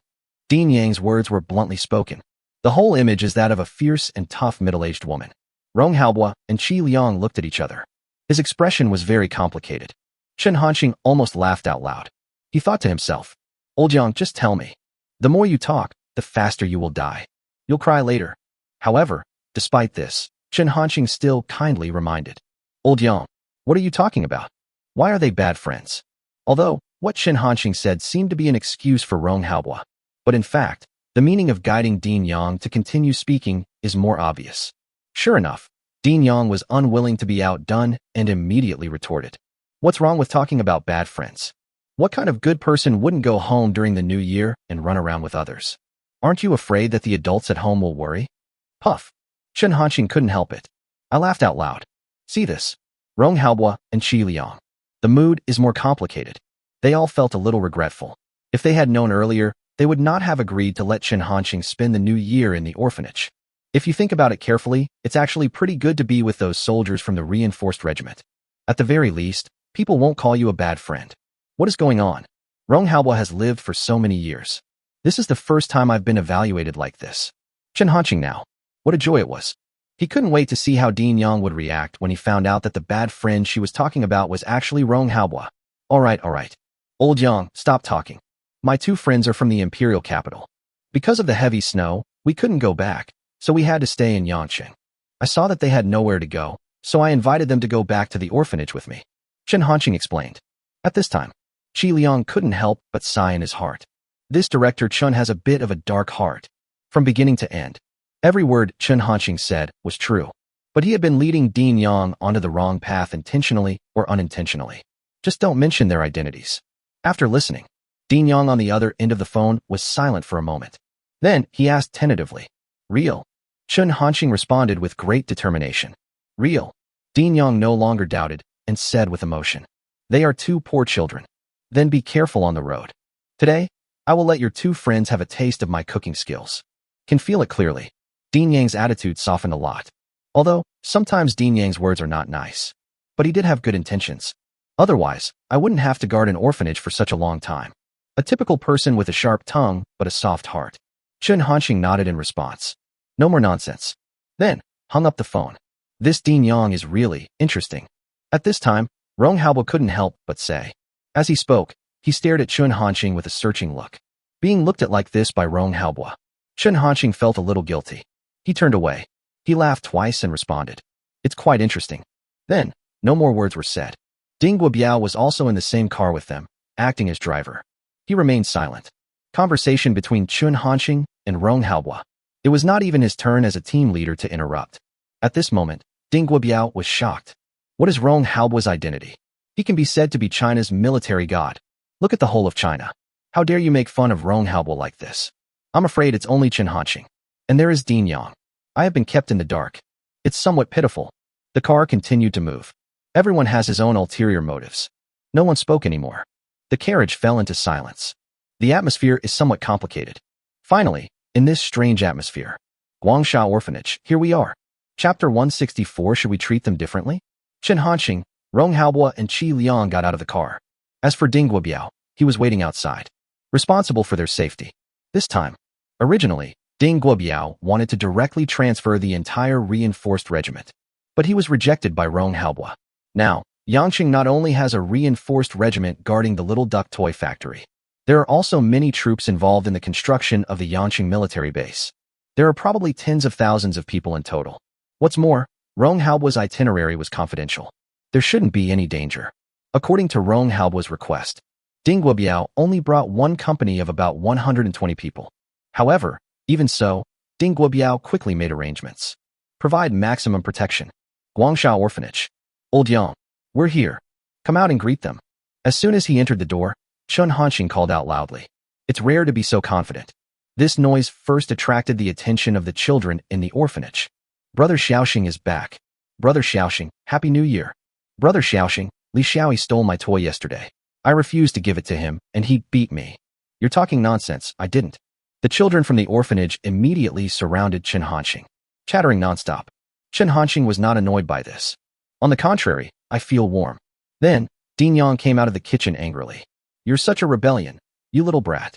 Dean Yang's words were bluntly spoken. The whole image is that of a fierce and tough middle-aged woman. Rong Haobo and Qi Liang looked at each other. His expression was very complicated. Chen Hanqing almost laughed out loud. He thought to himself, "Old Yang, just tell me. The more you talk, the faster you will die. You'll cry later." However, despite this, Chen Hanqing still kindly reminded, "Old Yang, what are you talking about? Why are they bad friends?" Although, what Chen Hanqing said seemed to be an excuse for Rong Haobo, but in fact, the meaning of guiding Dean Yang to continue speaking is more obvious. Sure enough, Dean Yang was unwilling to be outdone and immediately retorted, "What's wrong with talking about bad friends? What kind of good person wouldn't go home during the new year and run around with others? Aren't you afraid that the adults at home will worry?" Puff. Chen Hanqing couldn't help it. I laughed out loud. See this? Rong Haobo and Qi Liang. The mood is more complicated. They all felt a little regretful. If they had known earlier, they would not have agreed to let Chen Hanqing spend the new year in the orphanage. If you think about it carefully, it's actually pretty good to be with those soldiers from the reinforced regiment. At the very least, people won't call you a bad friend. What is going on? Rong Haobo has lived for so many years. This is the first time I've been evaluated like this. Chen Hanqing now. What a joy it was. He couldn't wait to see how Dean Yang would react when he found out that the bad friend she was talking about was actually Rong Haobo. All right. Old Yang, stop talking. My two friends are from the imperial capital. Because of the heavy snow, we couldn't go back, so we had to stay in Yangqing. I saw that they had nowhere to go, so I invited them to go back to the orphanage with me. Chen Hanqing explained. At this time, Qi Liang couldn't help but sigh in his heart. This director Chen has a bit of a dark heart. From beginning to end, every word Chen Hanqing said was true, but he had been leading Dean Yang onto the wrong path intentionally or unintentionally. Just don't mention their identities. After listening, Dean Yang on the other end of the phone was silent for a moment. Then he asked tentatively, "Real?" Chen Hanqing responded with great determination. "Real." Dean Yang no longer doubted and said with emotion, "They are two poor children. Then be careful on the road. Today, I will let your two friends have a taste of my cooking skills." Can feel it clearly. Dean Yang's attitude softened a lot. Although, sometimes Dean Yang's words are not nice. But he did have good intentions. Otherwise, I wouldn't have to guard an orphanage for such a long time. A typical person with a sharp tongue, but a soft heart. Chen Hanqing nodded in response. No more nonsense. Then, hung up the phone. This Dean Yang is really interesting. At this time, Rong Haobo couldn't help but say. As he spoke, he stared at Chen Hanqing with a searching look. Being looked at like this by Rong Haobo, Chen Hanqing felt a little guilty. He turned away. He laughed twice and responded. It's quite interesting. Then, no more words were said. Ding Guobiao was also in the same car with them, acting as driver. He remained silent. Conversation between Chen Hanqing and Rong Haobo. It was not even his turn as a team leader to interrupt. At this moment, Ding Guobiao was shocked. What is Rong Haobo's identity? He can be said to be China's military god. Look at the whole of China. How dare you make fun of Rong Haobo like this? I'm afraid it's only Chen Hanqing. And there is Dean Yang. I have been kept in the dark. It's somewhat pitiful. The car continued to move. Everyone has his own ulterior motives. No one spoke anymore. The carriage fell into silence. The atmosphere is somewhat complicated. Finally, in this strange atmosphere, Guangsha Orphanage, here we are. Chapter 164. Should we treat them differently? Chen Hanqing, Rong Haobo, and Qi Liang got out of the car. As for Ding Guobiao, he was waiting outside, responsible for their safety. This time, originally, Ding Guobiao wanted to directly transfer the entire reinforced regiment, but he was rejected by Rong Haobo. Now, Yangqing not only has a reinforced regiment guarding the Little Duck toy factory, there are also many troops involved in the construction of the Yangqing military base. There are probably tens of thousands of people in total. What's more, Rong Haobo's itinerary was confidential. There shouldn't be any danger. According to Rong Haobo's request, Ding Guobiao only brought one company of about 120 people. However, even so, Ding Guobiao quickly made arrangements. Provide maximum protection. Guangsha Orphanage. Old Yang, we're here. Come out and greet them. As soon as he entered the door, Chen Hanqing called out loudly. It's rare to be so confident. This noise first attracted the attention of the children in the orphanage. Brother Xiaoxing is back. Brother Xiaoxing, Happy New Year. Brother Xiaoxing, Li Xiaoyi stole my toy yesterday. I refused to give it to him, and he beat me. You're talking nonsense, I didn't. The children from the orphanage immediately surrounded Chen Hanqing, chattering nonstop. Chen Hanqing was not annoyed by this. On the contrary, I feel warm. Then, Ding Yang came out of the kitchen angrily. You're such a rebellion, you little brat.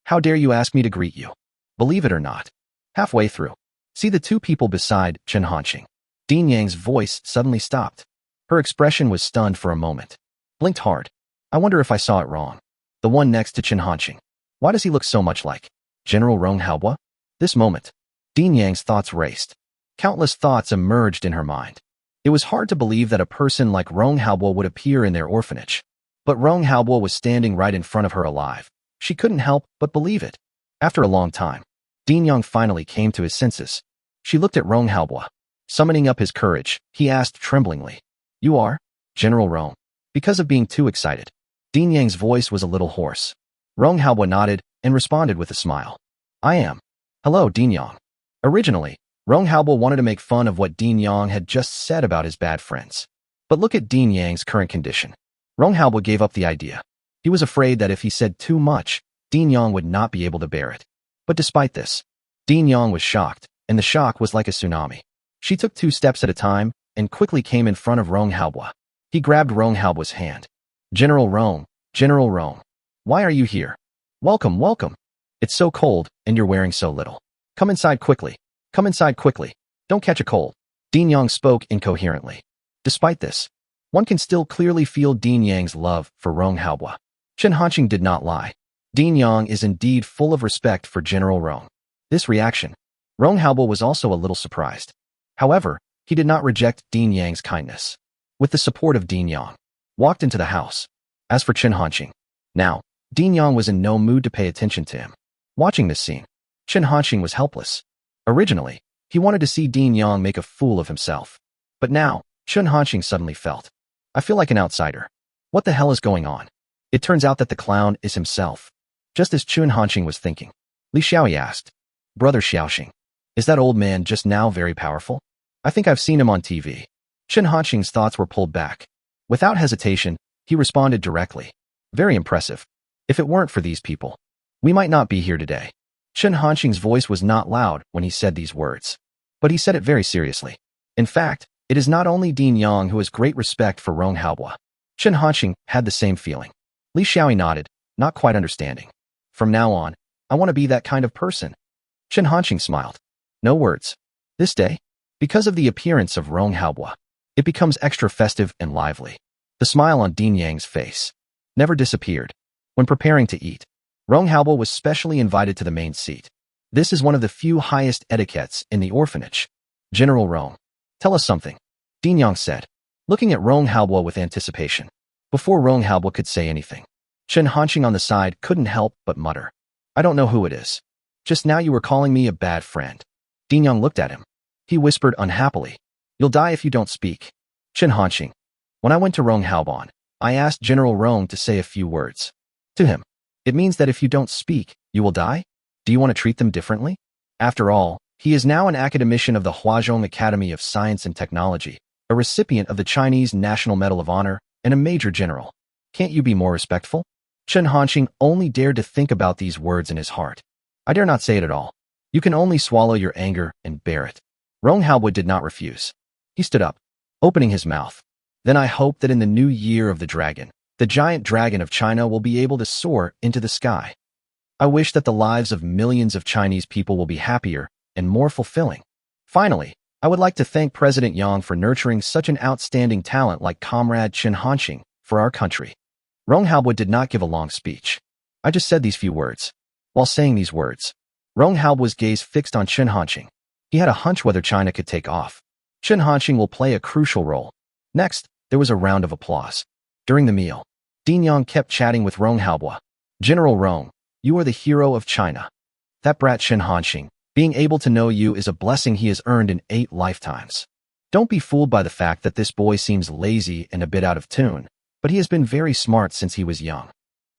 How dare you ask me to greet you? Believe it or not. Halfway through, see the two people beside Chen Hanqing. Ding Yang's voice suddenly stopped. Her expression was stunned for a moment. Blinked hard. I wonder if I saw it wrong. The one next to Chen Hanqing. Why does he look so much like General Rong Haobo? This moment, Ding Yang's thoughts raced. Countless thoughts emerged in her mind. It was hard to believe that a person like Rong Haobo would appear in their orphanage. But Rong Haobo was standing right in front of her alive. She couldn't help but believe it. After a long time, Ding Yang finally came to his senses. She looked at Rong Haobo. Summoning up his courage, he asked tremblingly, You are? General Rong. Because of being too excited, Ding Yang's voice was a little hoarse. Rong Haobo nodded and responded with a smile. I am. Hello, Ding Yang. Originally, Rong Haobo wanted to make fun of what Ding Yang had just said about his bad friends. But look at Ding Yang's current condition. Rong Haobo gave up the idea. He was afraid that if he said too much, Ding Yang would not be able to bear it. But despite this, Ding Yang was shocked, and the shock was like a tsunami. She took 2 steps at a time and quickly came in front of Rong Haobo. He grabbed Rong Haobo's hand. General Rong, why are you here? Welcome, welcome. It's so cold, and you're wearing so little. Come inside quickly. Come inside quickly. Don't catch a cold. Ding Yang spoke incoherently. Despite this, one can still clearly feel Ding Yang's love for Rong Haobo. Chen Hanqing did not lie. Ding Yang is indeed full of respect for General Rong. This reaction, Rong Haobo was also a little surprised. However, he did not reject Ding Yang's kindness. With the support of Ding Yang, walked into the house. As for Chen Hanqing, now, Ding Yang was in no mood to pay attention to him. Watching this scene, Chen Hanqing was helpless. Originally, he wanted to see Ding Yang make a fool of himself. But now, Chen Hanqing suddenly felt, I feel like an outsider. What the hell is going on? It turns out that the clown is himself. Just as Chen Hanqing was thinking, Li Xiaoyi asked, Brother Xiaoxing, is that old man just now very powerful? I think I've seen him on TV. Chen Hanqing's thoughts were pulled back. Without hesitation, he responded directly. Very impressive. If it weren't for these people, we might not be here today. Chen Hanqing's voice was not loud when he said these words, but he said it very seriously. In fact, it is not only Ding Yang who has great respect for Rong Haobo. Chen Hanqing had the same feeling. Li Xiaoyi nodded, not quite understanding. From now on, I want to be that kind of person. Chen Hanqing smiled. No words. This day, because of the appearance of Rong Haobo, it becomes extra festive and lively. The smile on Ding Yang's face never disappeared. When preparing to eat, Rong Haobo was specially invited to the main seat. This is one of the few highest etiquettes in the orphanage. General Rong, tell us something, Ding Yang said, looking at Rong Haobo with anticipation. Before Rong Haobo could say anything, Chen Hanqing on the side couldn't help but mutter. I don't know who it is. Just now you were calling me a bad friend. Ding Yang looked at him. He whispered unhappily. You'll die if you don't speak. Chen Hanqing. When I went to Rong Haobo, I asked General Rong to say a few words. To him. It means that if you don't speak, you will die? Do you want to treat them differently? After all, he is now an academician of the Huazhong Academy of Science and Technology, a recipient of the Chinese National Medal of Honor, and a major general. Can't you be more respectful? Chen Hanqing only dared to think about these words in his heart. I dare not say it at all. You can only swallow your anger and bear it. Rong Haobo did not refuse. He stood up, opening his mouth. Then I hope that in the new year of the dragon, the giant dragon of China will be able to soar into the sky. I wish that the lives of millions of Chinese people will be happier and more fulfilling. Finally, I would like to thank President Yang for nurturing such an outstanding talent like Comrade Chen Hanqing for our country. Rong Haobo did not give a long speech. I just said these few words. While saying these words, Rong Haobo's gaze fixed on Chen Hanqing. He had a hunch whether China could take off. Chen Hanqing will play a crucial role. Next, there was a round of applause. During the meal, Dean Yang kept chatting with Rong Haobo. General Rong, you are the hero of China. That brat Chen Hanqing, being able to know you is a blessing he has earned in 8 lifetimes. Don't be fooled by the fact that this boy seems lazy and a bit out of tune, but he has been very smart since he was young.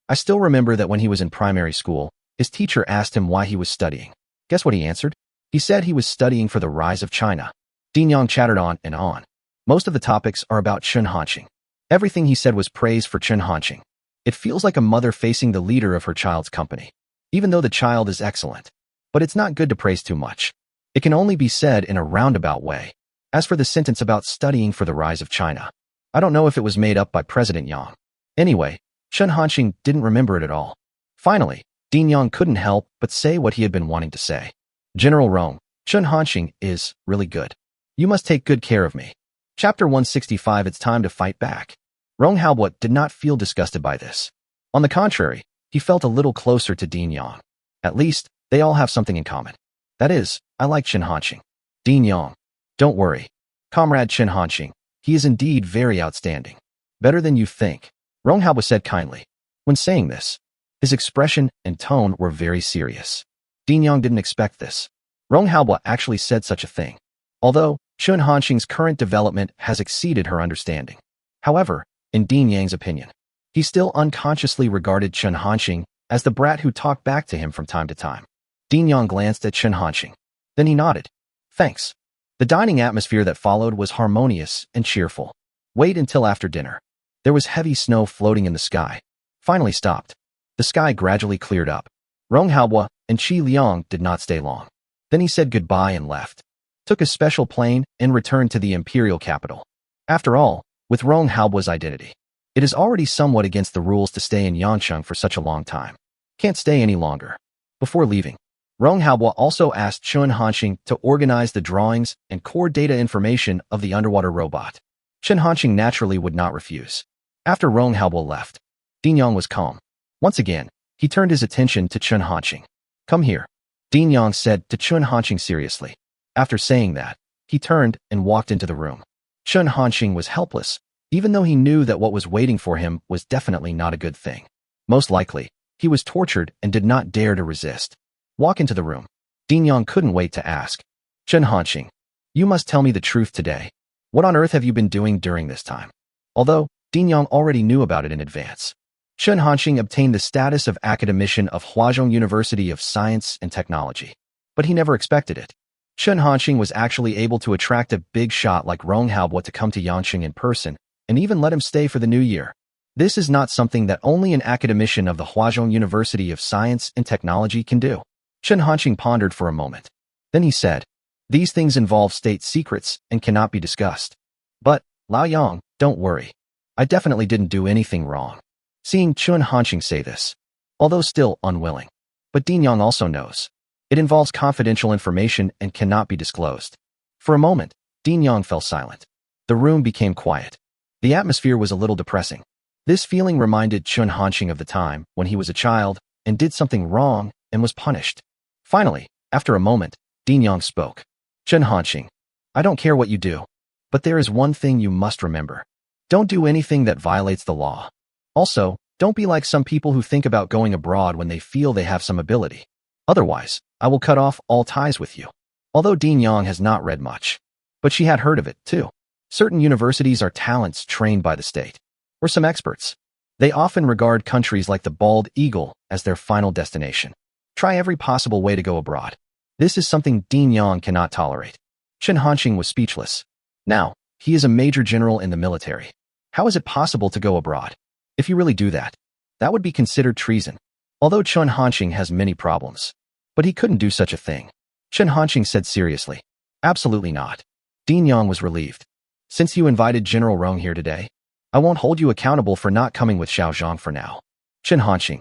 I still remember that when he was in primary school, his teacher asked him why he was studying. Guess what he answered? He said he was studying for the rise of China. Dean Yang chattered on and on. Most of the topics are about Chen Hanqing. Everything he said was praise for Chen Hanqing. It feels like a mother facing the leader of her child's company. Even though the child is excellent. But it's not good to praise too much. It can only be said in a roundabout way. As for the sentence about studying for the rise of China, I don't know if it was made up by President Yang. Anyway, Chen Hanqing didn't remember it at all. Finally, Dean Yang couldn't help but say what he had been wanting to say. General Rong, Chen Hanqing is really good. You must take good care of me. Chapter 165. It's time to fight back. Rong Haobo did not feel disgusted by this. On the contrary, he felt a little closer to Dean Yang. At least, they all have something in common. That is, I like Chen Hanqing. Dean Yang. Don't worry. Comrade Chen Hanqing, he is indeed very outstanding. Better than you think. Rong Haobo said kindly. When saying this, his expression and tone were very serious. Dean Yang didn't expect this. Rong Haobo actually said such a thing. Although, Chen Hanqing's current development has exceeded her understanding. However, in Dean Yang's opinion, he still unconsciously regarded Chen Hanqing as the brat who talked back to him from time to time. Dean Yang glanced at Chen Hanqing. Then he nodded. Thanks. The dining atmosphere that followed was harmonious and cheerful. Wait until after dinner. There was heavy snow floating in the sky. Finally stopped. The sky gradually cleared up. Rong Haobo and Qi Liang did not stay long. Then he said goodbye and left. Took a special plane and returned to the imperial capital. After all, with Rong Haobo's identity, it is already somewhat against the rules to stay in Yangcheng for such a long time. Can't stay any longer. Before leaving, Rong Haobo also asked Chen Hanqing to organize the drawings and core data information of the underwater robot. Chen Hanqing naturally would not refuse. After Rong Haobo left, Dean Yang was calm. Once again, he turned his attention to Chen Hanqing. Come here, Dean Yang said to Chen Hanqing seriously. After saying that, he turned and walked into the room. Chen Hanqing was helpless, even though he knew that what was waiting for him was definitely not a good thing. Most likely, he was tortured and did not dare to resist. Walk into the room. Dean Yang couldn't wait to ask. Chen Hanqing, you must tell me the truth today. What on earth have you been doing during this time? Although, Dean Yang already knew about it in advance. Chen Hanqing obtained the status of academician of Huazhong University of Science and Technology. But he never expected it. Chen Hanqing was actually able to attract a big shot like Rong Haobo to come to Yangcheng in person, and even let him stay for the new year. This is not something that only an academician of the Huazhong University of Science and Technology can do. Chen Hanqing pondered for a moment. Then he said, these things involve state secrets and cannot be discussed. But, Lao Yang, don't worry. I definitely didn't do anything wrong. Seeing Chen Hanqing say this, although still unwilling. But Dean Yang also knows. It involves confidential information and cannot be disclosed. For a moment, Dean Yang fell silent. The room became quiet. The atmosphere was a little depressing. This feeling reminded Chen Hanqing of the time when he was a child and did something wrong and was punished. Finally, after a moment, Dean Yang spoke. Chen Hanqing, I don't care what you do, but there is one thing you must remember. Don't do anything that violates the law. Also, don't be like some people who think about going abroad when they feel they have some ability. Otherwise, I will cut off all ties with you. Although Dean Yang has not read much, but she had heard of it, too. Certain universities are talents trained by the state, or some experts. They often regard countries like the Bald Eagle as their final destination. Try every possible way to go abroad. This is something Dean Yang cannot tolerate. Chen Hanqing was speechless. Now, he is a major general in the military. How is it possible to go abroad? If you really do that, that would be considered treason. Although Chen Hanqing has many problems, but he couldn't do such a thing. Chen Hanqing said seriously, Absolutely not. Dean Yang was relieved. Since you invited General Rong here today, I won't hold you accountable for not coming with Xiao Zhang for now. Chen Hanqing.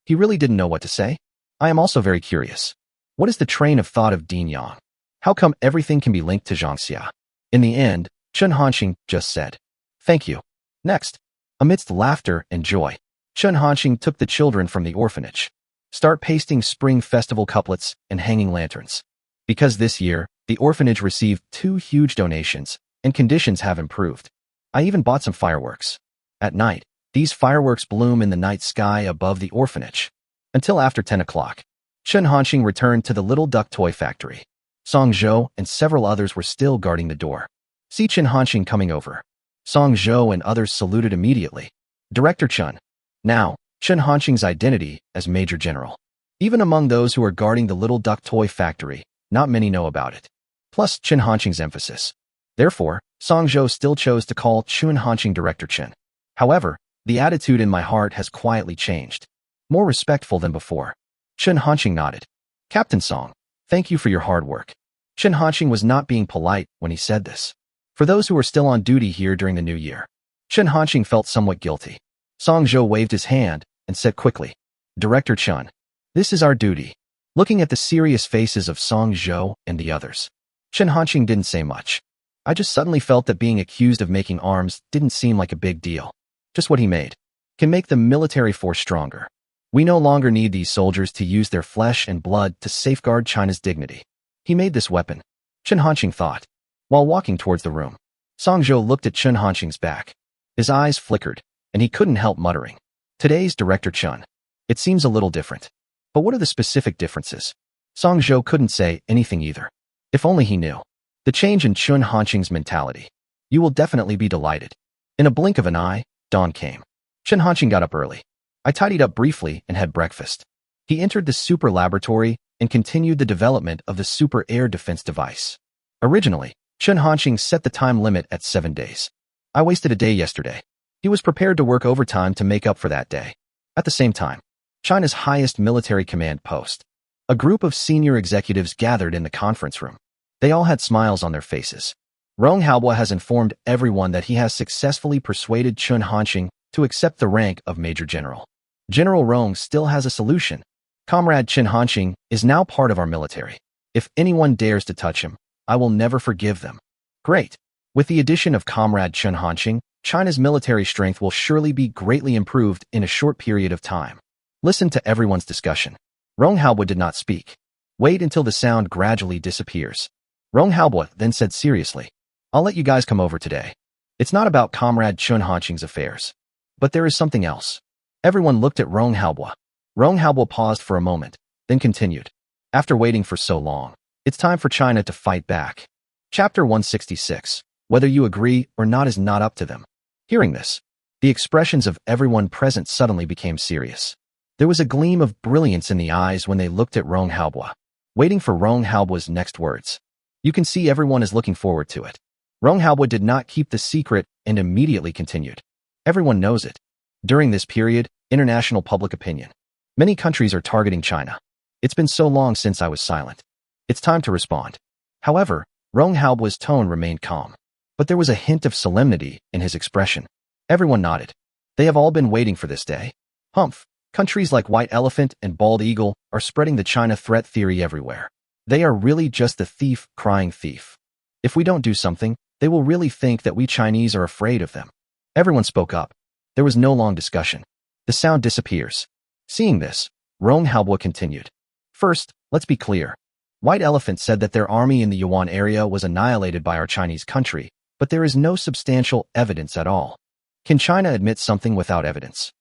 He really didn't know what to say. I am also very curious. What is the train of thought of Dean Yang? How come everything can be linked to Zhang Xia? In the end, Chen Hanqing just said, "Thank you." Next, amidst laughter and joy, Chen Hanqing took the children from the orphanage. Start pasting Spring Festival couplets and hanging lanterns. Because this year, the orphanage received 2 huge donations, and conditions have improved. I even bought some fireworks. At night, these fireworks bloom in the night sky above the orphanage. Until after 10 o'clock, Chen Hanqing returned to the Little Duck Toy Factory. Song Zhou and several others were still guarding the door. See Chen Hanqing coming over. Song Zhou and others saluted immediately. Director Chen. Now, Chen Hanqing's identity as Major General. Even among those who are guarding the Little Duck Toy Factory, not many know about it. Plus Chen Hanqing's emphasis. Therefore, Song Zhou still chose to call Chen Hanqing Director Chen. However, the attitude in my heart has quietly changed. More respectful than before. Chen Hanqing nodded. Captain Song, thank you for your hard work. Chen Hanqing was not being polite when he said this. For those who are still on duty here during the new year, Chen Hanqing felt somewhat guilty. Song Zhou waved his hand and said quickly, Director Chen, this is our duty. Looking at the serious faces of Song Zhou and the others, Chen Hanqing didn't say much. I just suddenly felt that being accused of making arms didn't seem like a big deal. Just what he made can make the military force stronger. We no longer need these soldiers to use their flesh and blood to safeguard China's dignity. He made this weapon, Chen Hanqing thought. While walking towards the room, Song Zhou looked at Chen Hanqing's back. His eyes flickered, and he couldn't help muttering, Today's Director Chen. It seems a little different. But what are the specific differences? Song Zhou couldn't say anything either. If only he knew. The change in Chen Hanqing's mentality. You will definitely be delighted. In a blink of an eye, dawn came. Chen Hanqing got up early. I tidied up briefly and had breakfast. He entered the super laboratory and continued the development of the super air defense device. Originally, Chen Hanqing set the time limit at 7 days. I wasted a day yesterday. He was prepared to work overtime to make up for that day. At the same time, China's highest military command post. A group of senior executives gathered in the conference room. They all had smiles on their faces. Rong Haobo has informed everyone that he has successfully persuaded Chen Hanqing to accept the rank of Major General. General Rong still has a solution. Comrade Chen Hanqing is now part of our military. If anyone dares to touch him, I will never forgive them. Great. With the addition of Comrade Chen Hanqing, China's military strength will surely be greatly improved in a short period of time. Listen to everyone's discussion. Rong Haobo did not speak. Wait until the sound gradually disappears. Rong Haobo then said seriously, I'll let you guys come over today. It's not about Comrade Chen Hanqing's affairs. But there is something else. Everyone looked at Rong Haobo. Rong Haobo paused for a moment, then continued. After waiting for so long, it's time for China to fight back. Chapter 166. Whether you agree or not is not up to them. Hearing this, the expressions of everyone present suddenly became serious. There was a gleam of brilliance in the eyes when they looked at Rong Haobo, waiting for Rong Haobo's next words. You can see everyone is looking forward to it. Rong Haobo did not keep the secret and immediately continued. Everyone knows it. During this period, international public opinion. Many countries are targeting China. It's been so long since I was silent. It's time to respond. However, Rong Haobo's tone remained calm. But there was a hint of solemnity in his expression. Everyone nodded. They have all been waiting for this day. Humph. Countries like White Elephant and Bald Eagle are spreading the China threat theory everywhere. They are really just the thief crying thief. If we don't do something, they will really think that we Chinese are afraid of them. Everyone spoke up. There was no long discussion. The sound disappears. Seeing this, Rong Haobo continued. First, let's be clear. White Elephant said that their army in the Yuan area was annihilated by our Chinese country, but there is no substantial evidence at all. Can China admit something without evidence?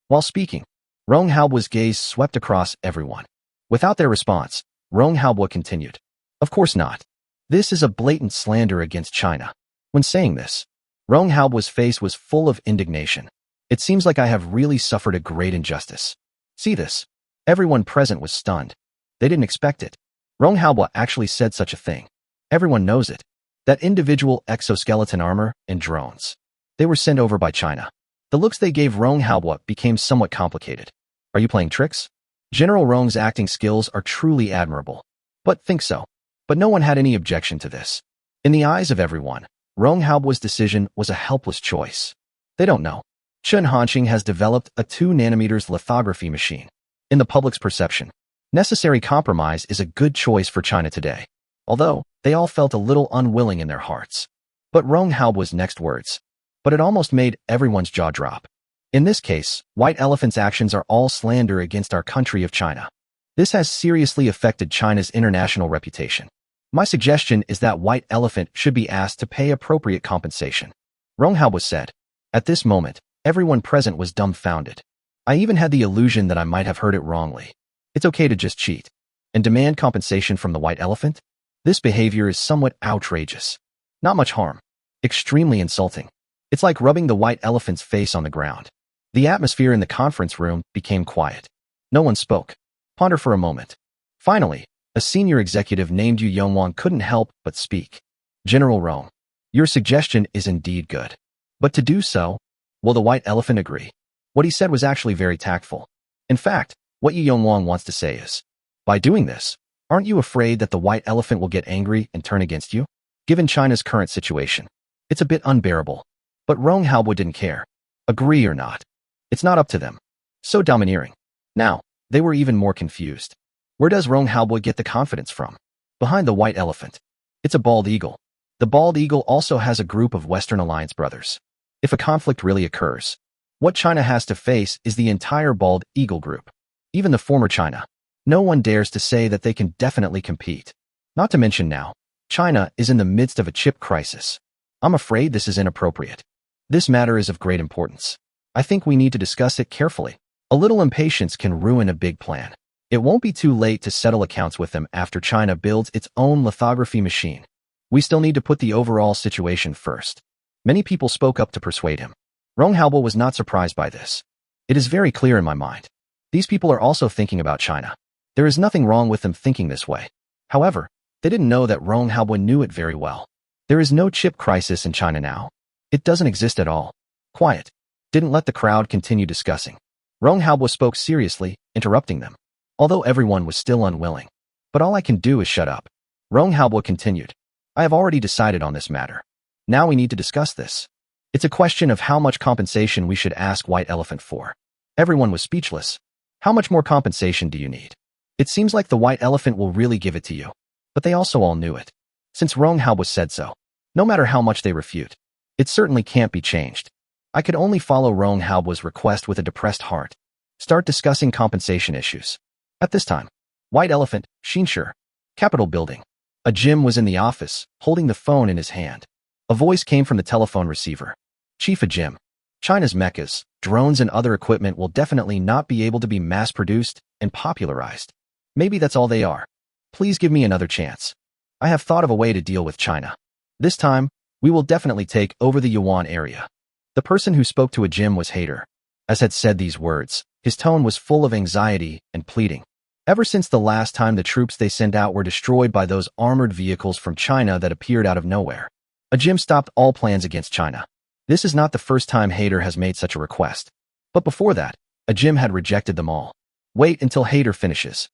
While speaking, Rong Haobo's gaze swept across everyone. Without their response, Rong Haobo continued. Of course not. This is a blatant slander against China. When saying this, Rong Haobo's face was full of indignation. It seems like I have really suffered a great injustice. See this. Everyone present was stunned. They didn't expect it. Rong Haobo actually said such a thing. Everyone knows it. That individual exoskeleton armor and drones. They were sent over by China. The looks they gave Rong Haobo became somewhat complicated. Are you playing tricks? General Rong's acting skills are truly admirable. But think so. But no one had any objection to this. In the eyes of everyone, Rong Haobo's decision was a helpless choice. They don't know. Chen Hanqing has developed a 2 nanometers lithography machine. In the public's perception, necessary compromise is a good choice for China today, although they all felt a little unwilling in their hearts. But Rong Haobo's next words. But it almost made everyone's jaw drop. In this case, White Elephant's actions are all slander against our country of China. This has seriously affected China's international reputation. My suggestion is that White Elephant should be asked to pay appropriate compensation. Rong Haobo said. At this moment, everyone present was dumbfounded. I even had the illusion that I might have heard it wrongly. It's okay to just cheat and demand compensation from the White Elephant? This behavior is somewhat outrageous. Not much harm. Extremely insulting. It's like rubbing the White Elephant's face on the ground. The atmosphere in the conference room became quiet. No one spoke. Ponder for a moment. Finally, a senior executive named Yu Yongwang couldn't help but speak. General Rong, your suggestion is indeed good. But to do so, will the White Elephant agree? What he said was actually very tactful. In fact, what Yu Yongwang wants to say is, by doing this, aren't you afraid that the White Elephant will get angry and turn against you? Given China's current situation, it's a bit unbearable. But Rong Haobo didn't care. Agree or not. It's not up to them. So domineering. Now, they were even more confused. Where does Rong Haobo get the confidence from? Behind the White Elephant. It's a bald eagle. The bald eagle also has a group of Western Alliance brothers. If a conflict really occurs, what China has to face is the entire bald eagle group. Even the former China. No one dares to say that they can definitely compete. Not to mention now, China is in the midst of a chip crisis. I'm afraid this is inappropriate. This matter is of great importance. I think we need to discuss it carefully. A little impatience can ruin a big plan. It won't be too late to settle accounts with them after China builds its own lithography machine. We still need to put the overall situation first. Many people spoke up to persuade him. Rong Haobo was not surprised by this. It is very clear in my mind. These people are also thinking about China. There is nothing wrong with them thinking this way. However, they didn't know that Rong Haobo knew it very well. There is no chip crisis in China now. It doesn't exist at all. Quiet. Didn't let the crowd continue discussing. Rong Haobo spoke seriously, interrupting them. Although everyone was still unwilling. But all I can do is shut up. Rong Haobo continued. I have already decided on this matter. Now we need to discuss this. It's a question of how much compensation we should ask White Elephant for. Everyone was speechless. How much more compensation do you need? It seems like the White Elephant will really give it to you. But they also all knew it. Since Rong Haobo said so, no matter how much they refute, it certainly can't be changed. I could only follow Rong Haobo's request with a depressed heart. Start discussing compensation issues. At this time, White Elephant, Xinshe, Capitol Building. A Jim was in the office, holding the phone in his hand. A voice came from the telephone receiver. Chief Jim, China's mechas, drones and other equipment will definitely not be able to be mass-produced and popularized. Maybe that's all they are. Please give me another chance. I have thought of a way to deal with China. This time, we will definitely take over the Yuan area. The person who spoke to Jim was Hader. As had said these words, his tone was full of anxiety and pleading. Ever since the last time the troops they sent out were destroyed by those armored vehicles from China that appeared out of nowhere, Jim stopped all plans against China. This is not the first time Hader has made such a request. But before that, Jim had rejected them all. Wait until Hader finishes.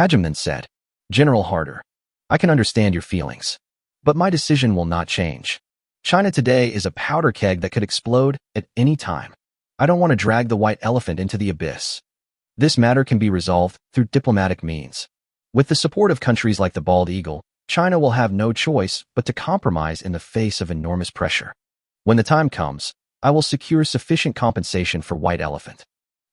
Jim then said, General Harder, I can understand your feelings. But my decision will not change. China today is a powder keg that could explode at any time. I don't want to drag the White Elephant into the abyss. This matter can be resolved through diplomatic means. With the support of countries like the Bald Eagle, China will have no choice but to compromise in the face of enormous pressure. When the time comes, I will secure sufficient compensation for White Elephant.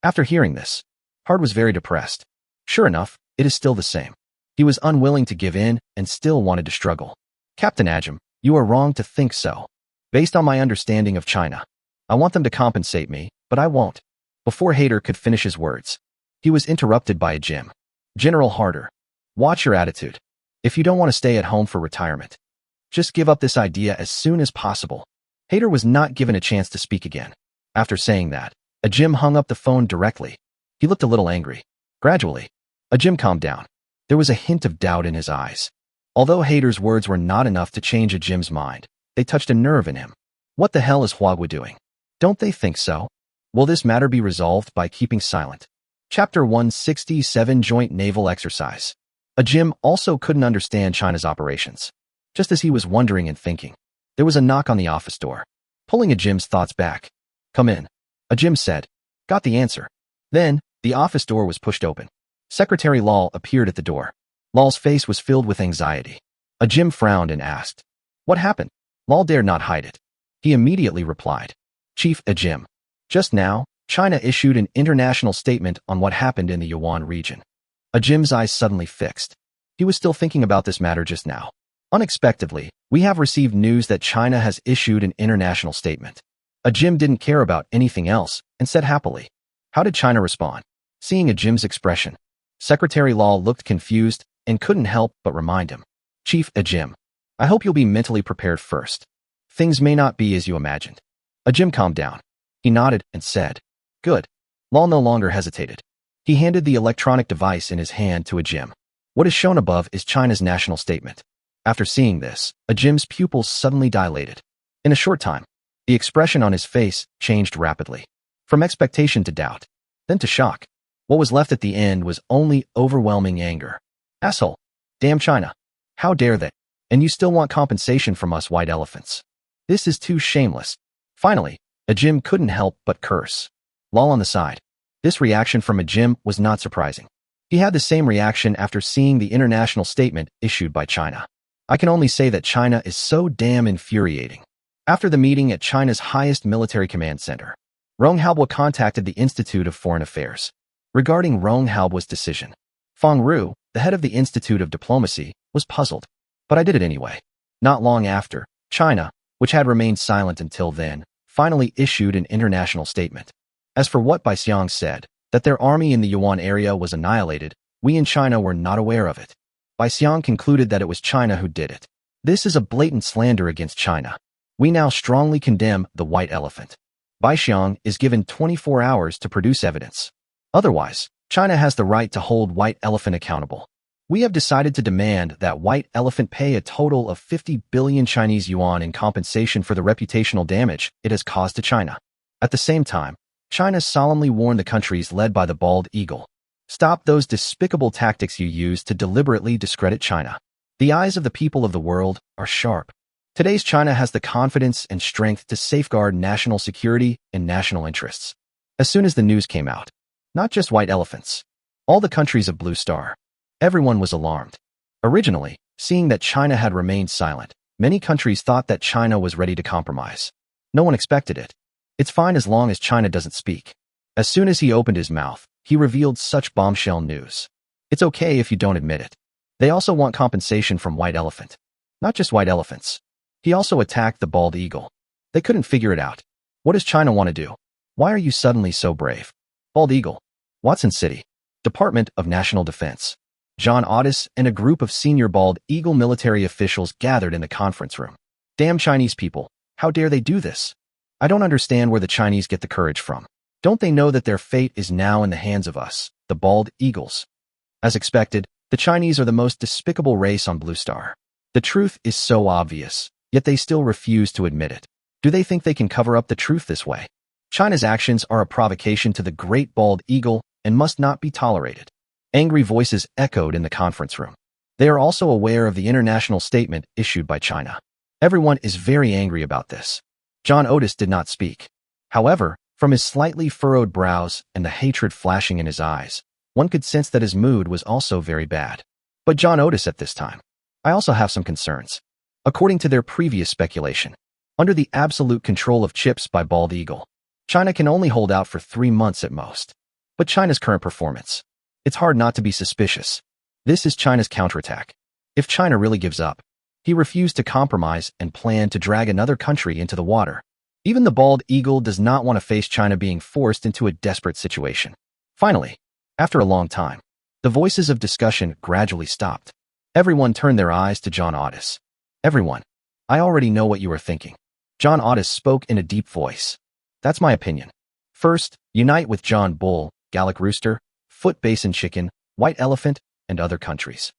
After hearing this, Hard was very depressed. Sure enough, it is still the same. He was unwilling to give in and still wanted to struggle. Captain Jim, you are wrong to think so. Based on my understanding of China, I want them to compensate me, but I won't. Before Hader could finish his words, he was interrupted by Jim. General Harder, watch your attitude. If you don't want to stay at home for retirement, just give up this idea as soon as possible. Hader was not given a chance to speak again. After saying that, Jim hung up the phone directly. He looked a little angry. Gradually, Jim calmed down. There was a hint of doubt in his eyes. Although Hader's words were not enough to change Jim's mind, they touched a nerve in him. What the hell is Huagua doing? Don't they think so? Will this matter be resolved by keeping silent? Chapter 167 Joint Naval Exercise. Jim also couldn't understand China's operations. Just as he was wondering and thinking, there was a knock on the office door, pulling Jim's thoughts back. "Come in," Jim said. "Got the answer." Then, the office door was pushed open. Secretary Lal appeared at the door. Lal's face was filled with anxiety. Jim frowned and asked, "What happened?" Lal dared not hide it. He immediately replied, "Chief Jim, just now, China issued an international statement on what happened in the Yuan region." Jim's eyes suddenly fixed. He was still thinking about this matter just now. "Unexpectedly, we have received news that China has issued an international statement." Jim didn't care about anything else and said happily, "How did China respond?" Seeing Jim's expression, Secretary Lal looked confused and couldn't help but remind him, "Chief Jim, I hope you'll be mentally prepared first. Things may not be as you imagined." Jim calmed down. He nodded and said, "Good." Lal no longer hesitated. He handed the electronic device in his hand to Jim. What is shown above is China's national statement. After seeing this, Jim's pupils suddenly dilated. In a short time, the expression on his face changed rapidly. From expectation to doubt, then to shock. What was left at the end was only overwhelming anger. "Asshole! Damn China! How dare they? And you still want compensation from us white elephants? This is too shameless." Finally, Jim couldn't help but curse. Lal on the side. This reaction from Jim was not surprising. He had the same reaction after seeing the international statement issued by China. "I can only say that China is so damn infuriating." After the meeting at China's highest military command center, Rong Halbwa contacted the Institute of Foreign Affairs regarding Rong Halbwa's decision. Fang Ru, the head of the Institute of Diplomacy, was puzzled. "But I did it anyway." Not long after, China, which had remained silent until then, finally issued an international statement. As for what Bai Xiang said, that their army in the Yuan area was annihilated, we in China were not aware of it. Bai Xiang concluded that it was China who did it. This is a blatant slander against China. We now strongly condemn the white elephant. Bai Xiang is given 24 hours to produce evidence. Otherwise, China has the right to hold white elephant accountable. We have decided to demand that white elephant pay a total of 50 billion Chinese yuan in compensation for the reputational damage it has caused to China. At the same time, China solemnly warned the countries led by the bald eagle, "Stop those despicable tactics you use to deliberately discredit China. The eyes of the people of the world are sharp. Today's China has the confidence and strength to safeguard national security and national interests." As soon as the news came out, not just white elephants, all the countries of Blue Star, everyone was alarmed. Originally, seeing that China had remained silent, many countries thought that China was ready to compromise. No one expected it. It's fine as long as China doesn't speak. As soon as he opened his mouth, he revealed such bombshell news. It's okay if you don't admit it. They also want compensation from white elephant. Not just white elephants. He also attacked the bald eagle. They couldn't figure it out. What does China want to do? Why are you suddenly so brave? Bald eagle. Watson City. Department of National Defense. John Otis and a group of senior bald eagle military officials gathered in the conference room. "Damn Chinese people. How dare they do this? I don't understand where the Chinese get the courage from. Don't they know that their fate is now in the hands of us, the bald eagles?" As expected, the Chinese are the most despicable race on Blue Star. The truth is so obvious, yet they still refuse to admit it. Do they think they can cover up the truth this way? China's actions are a provocation to the great bald eagle and must not be tolerated. Angry voices echoed in the conference room. They are also aware of the international statement issued by China. Everyone is very angry about this. John Otis did not speak. However, from his slightly furrowed brows and the hatred flashing in his eyes, one could sense that his mood was also very bad. But John Otis at this time, "I also have some concerns." According to their previous speculation, under the absolute control of chips by Bald Eagle, China can only hold out for 3 months at most. But China's current performance, it's hard not to be suspicious. This is China's counterattack. If China really gives up, he refused to compromise and planned to drag another country into the water. Even the bald eagle does not want to face China being forced into a desperate situation. Finally, after a long time, the voices of discussion gradually stopped. Everyone turned their eyes to John Otis. "Everyone, I already know what you are thinking." John Otis spoke in a deep voice. "That's my opinion. First, unite with John Bull, Gallic Rooster, Foot Basin Chicken, White Elephant, and other countries.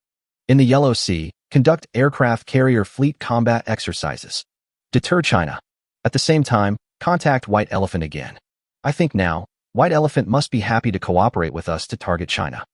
In the Yellow Sea, conduct aircraft carrier fleet combat exercises. Deter China. At the same time, contact White Elephant again. I think now, White Elephant must be happy to cooperate with us to target China."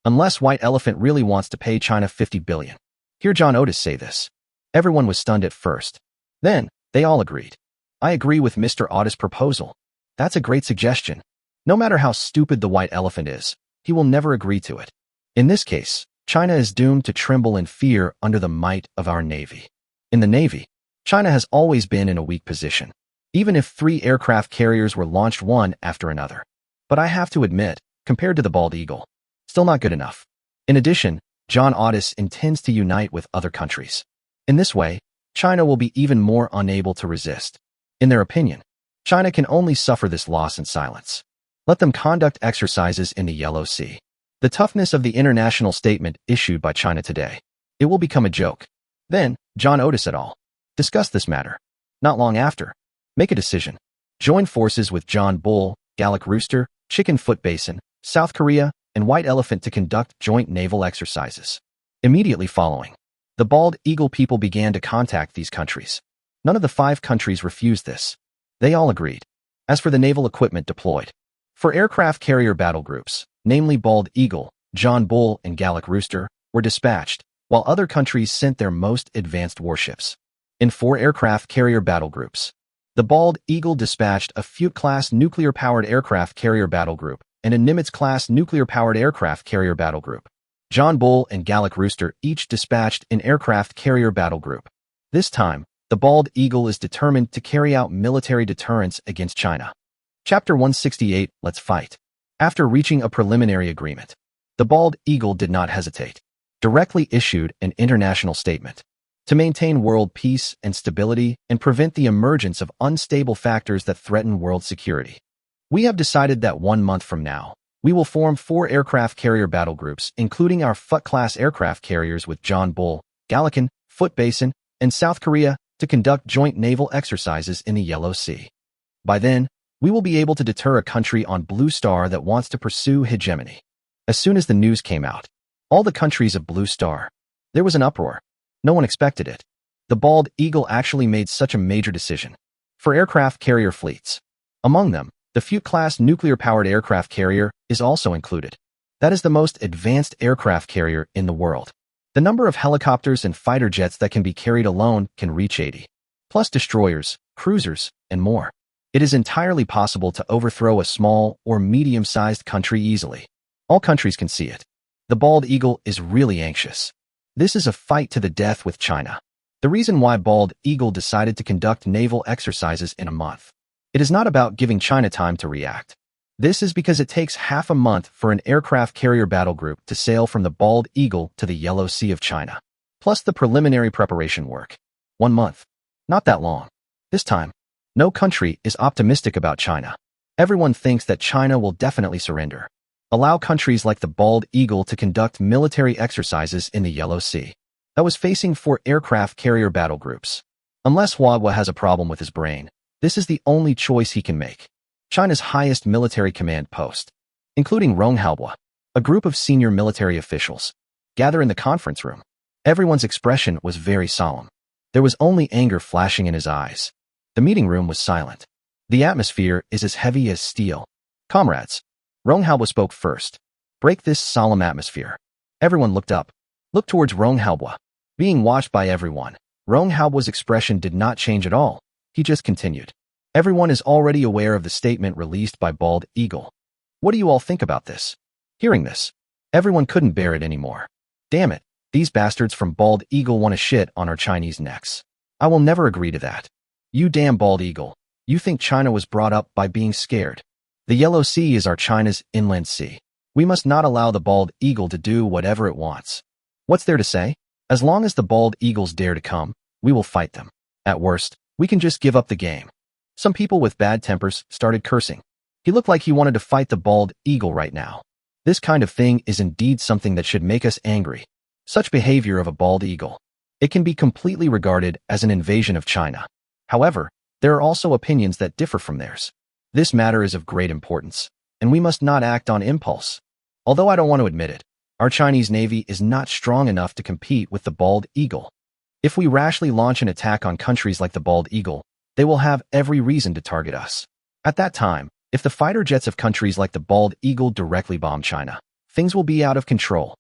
unless White Elephant really wants to pay China $50 billion. Hear John Otis say this. Everyone was stunned at first. Then, they all agreed. I agree with Mr. Otis' proposal. That's a great suggestion. No matter how stupid the White Elephant is, he will never agree to it. In this case, China is doomed to tremble in fear under the might of our Navy. In the Navy, China has always been in a weak position, even if 3 aircraft carriers were launched one after another. But I have to admit, compared to the Bald Eagle, still not good enough. In addition, John Otis intends to unite with other countries. In this way, China will be even more unable to resist. In their opinion, China can only suffer this loss in silence. Let them conduct exercises in the Yellow Sea. The toughness of the international statement issued by China today. It will become a joke. Then, John Otis et al. Discuss this matter. Not long after, make a decision. Join forces with John Bull, Gallic Rooster, Chicken Foot Basin, South Korea, and White Elephant to conduct joint naval exercises. Immediately following, the Bald Eagle people began to contact these countries. None of the 5 countries refused this. They all agreed. As for the naval equipment deployed, for aircraft carrier battle groups, namely Bald Eagle, John Bull, and Gallic Rooster, were dispatched, while other countries sent their most advanced warships. In 4 aircraft carrier battle groups, the Bald Eagle dispatched a Fuchs-class nuclear-powered aircraft carrier battle group and a Nimitz-class nuclear-powered aircraft carrier battle group. John Bull and Gallic Rooster each dispatched an aircraft carrier battle group. This time, the Bald Eagle is determined to carry out military deterrence against China. Chapter 168, Let's Fight. After reaching a preliminary agreement, the Bald Eagle did not hesitate. Directly issued an international statement to maintain world peace and stability and prevent the emergence of unstable factors that threaten world security. We have decided that 1 month from now, we will form 4 aircraft carrier battle groups, including our Fuchs-class aircraft carriers with John Bull, Gallic, Foot Basin, and South Korea to conduct joint naval exercises in the Yellow Sea. By then, we will be able to deter a country on Blue Star that wants to pursue hegemony. As soon as the news came out, all the countries of Blue Star, there was an uproar. No one expected it. The Bald Eagle actually made such a major decision. For aircraft carrier fleets, among them, the Fuchs-class nuclear-powered aircraft carrier is also included. That is the most advanced aircraft carrier in the world. The number of helicopters and fighter jets that can be carried alone can reach 80, plus destroyers, cruisers, and more. It is entirely possible to overthrow a small or medium-sized country easily. All countries can see it. The Bald Eagle is really anxious. This is a fight to the death with China. The reason why Bald Eagle decided to conduct naval exercises in a month. It is not about giving China time to react. This is because it takes half a month for an aircraft carrier battle group to sail from the Bald Eagle to the Yellow Sea of China, plus the preliminary preparation work. 1 month. Not that long. This time, no country is optimistic about China. Everyone thinks that China will definitely surrender. Allow countries like the Bald Eagle to conduct military exercises in the Yellow Sea. That was facing 4 aircraft carrier battle groups. Unless Huahua has a problem with his brain, this is the only choice he can make. China's highest military command post, including Ronghaobua, a group of senior military officials, gather in the conference room. Everyone's expression was very solemn. There was only anger flashing in his eyes. The meeting room was silent. The atmosphere is as heavy as steel. Comrades, Ronghaobua spoke first. Break this solemn atmosphere. Everyone looked up. Looked towards Ronghaobua. Being watched by everyone, Ronghaobua's expression did not change at all. He just continued. Everyone is already aware of the statement released by Bald Eagle. What do you all think about this? Hearing this, everyone couldn't bear it anymore. Damn it, these bastards from Bald Eagle want to shit on our Chinese necks. I will never agree to that. You damn Bald Eagle, you think China was brought up by being scared. The Yellow Sea is our China's inland sea. We must not allow the Bald Eagle to do whatever it wants. What's there to say? As long as the Bald Eagles dare to come, we will fight them. At worst, we can just give up the game. Some people with bad tempers started cursing. He looked like he wanted to fight the Bald Eagle right now. This kind of thing is indeed something that should make us angry. Such behavior of a Bald Eagle. It can be completely regarded as an invasion of China. However, there are also opinions that differ from theirs. This matter is of great importance, and we must not act on impulse. Although I don't want to admit it, our Chinese Navy is not strong enough to compete with the Bald Eagle. If we rashly launch an attack on countries like the Bald Eagle, they will have every reason to target us. At that time, if the fighter jets of countries like the Bald Eagle directly bomb China, things will be out of control.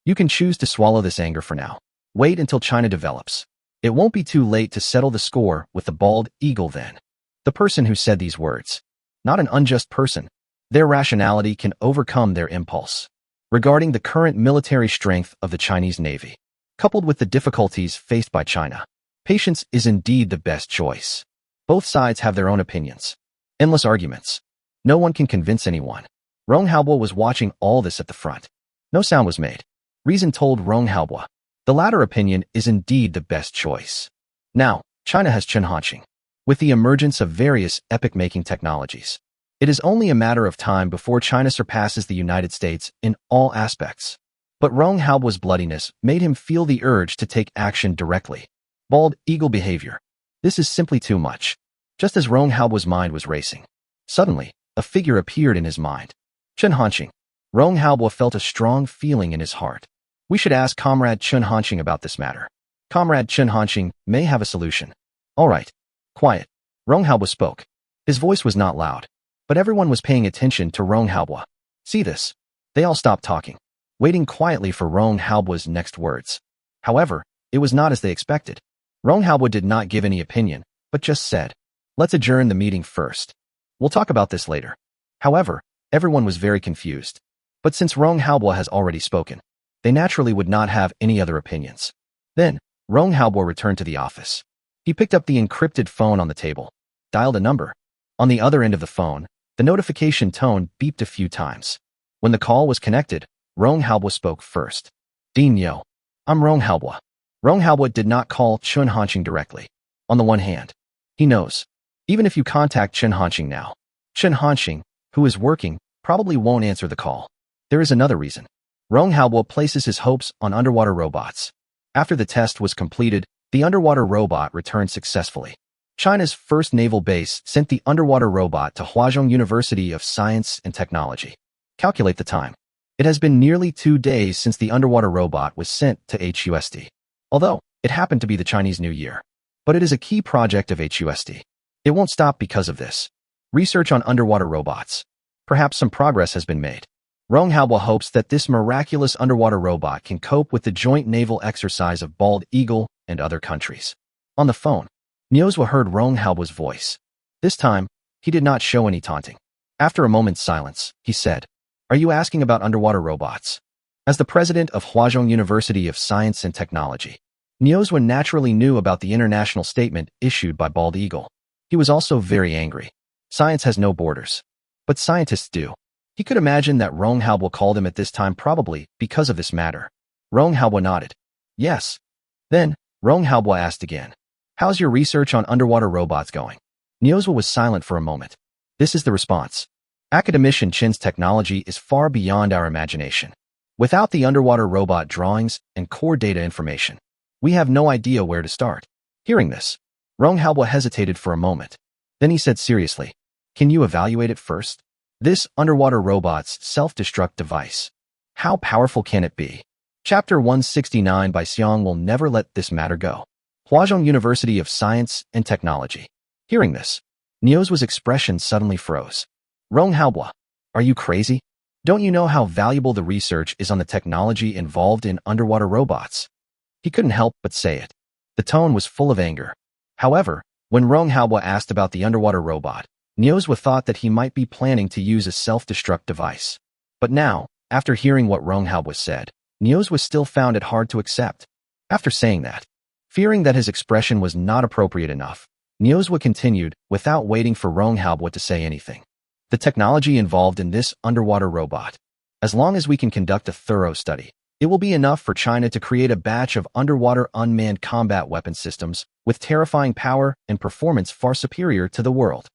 You can choose to swallow this anger for now. Wait until China develops. It won't be too late to settle the score with the bald eagle then. The person who said these words, not an unjust person. Their rationality can overcome their impulse. Regarding the current military strength of the Chinese Navy, coupled with the difficulties faced by China, patience is indeed the best choice. Both sides have their own opinions. Endless arguments. No one can convince anyone. Rong Haobo was watching all this at the front. No sound was made. Reason told Rong Haobo, the latter opinion is indeed the best choice. Now, China has Chen Hanqing. With the emergence of various epic-making technologies, it is only a matter of time before China surpasses the United States in all aspects. But Rong Haobo's bloodiness made him feel the urge to take action directly. Bald eagle behavior. This is simply too much. Just as Rong Haobo's mind was racing, suddenly, a figure appeared in his mind. Chen Hanqing. Rong Haobo felt a strong feeling in his heart. We should ask Comrade Chen Hanqing about this matter. Comrade Chen Hanqing may have a solution. All right. Quiet. Rong Haobo spoke. His voice was not loud, but everyone was paying attention to Rong Haobo. See this? They all stopped talking, waiting quietly for Rong Haobo's next words. However, it was not as they expected. Rong Haobo did not give any opinion, but just said, let's adjourn the meeting first. We'll talk about this later. However, everyone was very confused. But since Rong Haobo has already spoken, they naturally would not have any other opinions. Then, Rong Haobo returned to the office. He picked up the encrypted phone on the table, dialed a number. On the other end of the phone, the notification tone beeped a few times. When the call was connected, Rong Haobo spoke first. Dean Yo. I'm Rong Haobo. Rong Haobo did not call Chen Hanqing directly. On the one hand, he knows, even if you contact Chen Hanqing now, Chen Hanqing, who is working, probably won't answer the call. There is another reason. Rong Haobo places his hopes on underwater robots. After the test was completed, the underwater robot returned successfully. China's first naval base sent the underwater robot to Huazhong University of Science and Technology. Calculate the time. It has been nearly 2 days since the underwater robot was sent to HUST. Although, it happened to be the Chinese New Year. But it is a key project of HUST. It won't stop because of this. Research on underwater robots. Perhaps some progress has been made. Rong Haobo hopes that this miraculous underwater robot can cope with the joint naval exercise of Bald Eagle and other countries. On the phone, Niozwa heard Rong Haobo's voice. This time, he did not show any taunting. After a moment's silence, he said, are you asking about underwater robots? As the president of Huazhong University of Science and Technology, Niozwa naturally knew about the international statement issued by Bald Eagle. He was also very angry. Science has no borders. But scientists do. He could imagine that Rong Haobo called him at this time probably because of this matter. Rong Haobo nodded. Yes. Then, Rong Haobo asked again. How's your research on underwater robots going? Niozwa was silent for a moment. This is the response. Academician Chen's technology is far beyond our imagination. Without the underwater robot drawings and core data information, we have no idea where to start. Hearing this, Rong Haobo hesitated for a moment. Then he said seriously, can you evaluate it first? This underwater robot's self-destruct device. How powerful can it be? Chapter 169 by Xiong will never let this matter go. Huazhong University of Science and Technology. Hearing this, Niozwa's expression suddenly froze. Rong Haobo, are you crazy? Don't you know how valuable the research is on the technology involved in underwater robots? He couldn't help but say it. The tone was full of anger. However, when Rong Haobo asked about the underwater robot, Niozwa thought that he might be planning to use a self-destruct device. But now, after hearing what Rong Haobo said, Niozwa still found it hard to accept. After saying that, fearing that his expression was not appropriate enough, Niozwa continued without waiting for Rong Haobo to say anything. The technology involved in this underwater robot. As long as we can conduct a thorough study, it will be enough for China to create a batch of underwater unmanned combat weapon systems with terrifying power and performance far superior to the world.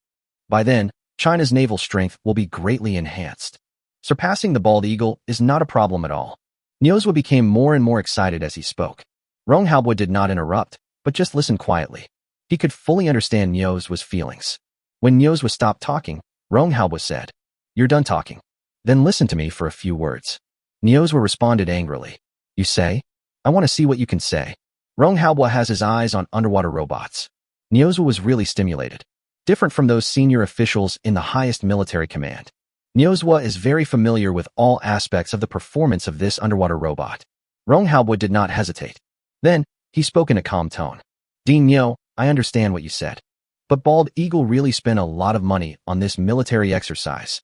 By then, China's naval strength will be greatly enhanced. Surpassing the Bald Eagle is not a problem at all. Niozwa became more and more excited as he spoke. Rong Haobo did not interrupt, but just listened quietly. He could fully understand Niozwa's feelings. When Niozwa stopped talking, Rong Haobo said, you're done talking. Then listen to me for a few words. Niozwa responded angrily. You say? I want to see what you can say. Rong Haobo has his eyes on underwater robots. Niozwa was really stimulated. Different from those senior officials in the highest military command. Niuzhua is very familiar with all aspects of the performance of this underwater robot. Rong Haobo did not hesitate. Then, he spoke in a calm tone. Dean Niu, I understand what you said. But Bald Eagle really spent a lot of money on this military exercise.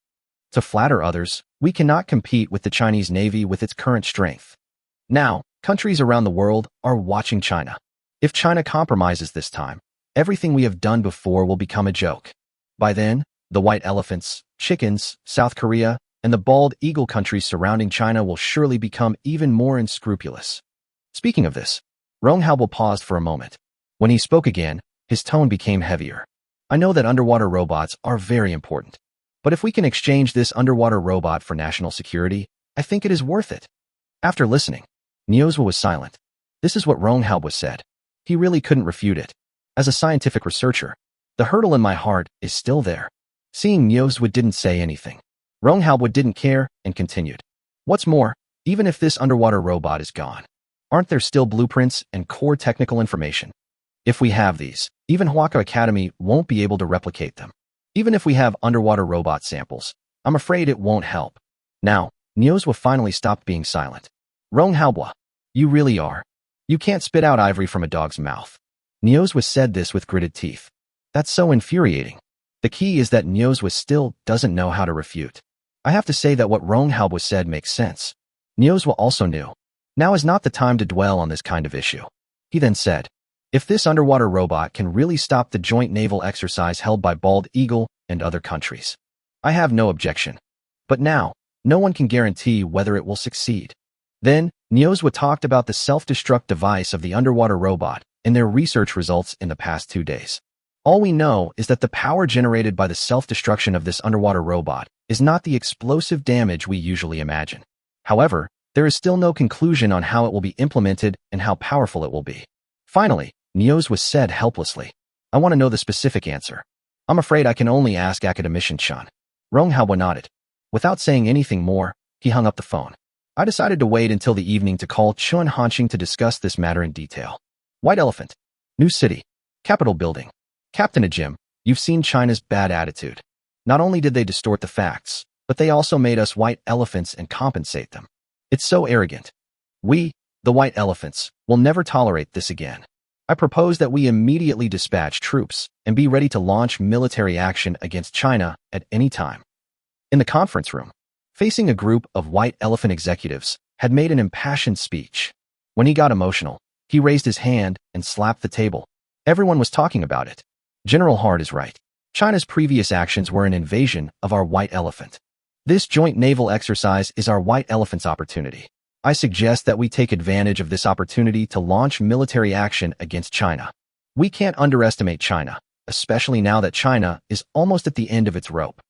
To flatter others, we cannot compete with the Chinese Navy with its current strength. Now, countries around the world are watching China. If China compromises this time, everything we have done before will become a joke. By then, the white elephants, chickens, South Korea, and the bald eagle countries surrounding China will surely become even more unscrupulous. Speaking of this, Rong Haobo paused for a moment. When he spoke again, his tone became heavier. I know that underwater robots are very important. But if we can exchange this underwater robot for national security, I think it is worth it. After listening, Niuzhua was silent. This is what Rong Haobo said. He really couldn't refute it. As a scientific researcher, the hurdle in my heart is still there. Seeing Niuzhua didn't say anything, Rong Haobo didn't care and continued. What's more, even if this underwater robot is gone, aren't there still blueprints and core technical information? If we have these, even Huaco Academy won't be able to replicate them. Even if we have underwater robot samples, I'm afraid it won't help. Now, Niuzhua finally stopped being silent. Rong Haobo, you really are. You can't spit out ivory from a dog's mouth. Niuzhua said this with gritted teeth. That's so infuriating. The key is that Niuzhua still doesn't know how to refute. I have to say that what Rong Haobo said makes sense. Niuzhua also knew. Now is not the time to dwell on this kind of issue. He then said, if this underwater robot can really stop the joint naval exercise held by Bald Eagle and other countries, I have no objection. But now, no one can guarantee whether it will succeed. Then, Niuzhua talked about the self-destruct device of the underwater robot and their research results in the past 2 days. All we know is that the power generated by the self-destruction of this underwater robot is not the explosive damage we usually imagine. However, there is still no conclusion on how it will be implemented and how powerful it will be. Finally, Niuzhua said helplessly, I want to know the specific answer. I'm afraid I can only ask Academician Chan. Rong Haobo nodded. Without saying anything more, he hung up the phone. I decided to wait until the evening to call Chun Hanqing to discuss this matter in detail. White Elephant. New City. Capitol Building. Captain Ajim, you've seen China's bad attitude. Not only did they distort the facts, but they also made us white elephants and compensate them. It's so arrogant. We, the white elephants, will never tolerate this again. I propose that we immediately dispatch troops and be ready to launch military action against China at any time. In the conference room, facing a group of white elephant executives, had made an impassioned speech. When he got emotional, he raised his hand and slapped the table. Everyone was talking about it. General Hard is right. China's previous actions were an invasion of our white elephant. This joint naval exercise is our white elephant's opportunity. I suggest that we take advantage of this opportunity to launch military action against China. We can't underestimate China, especially now that China is almost at the end of its rope.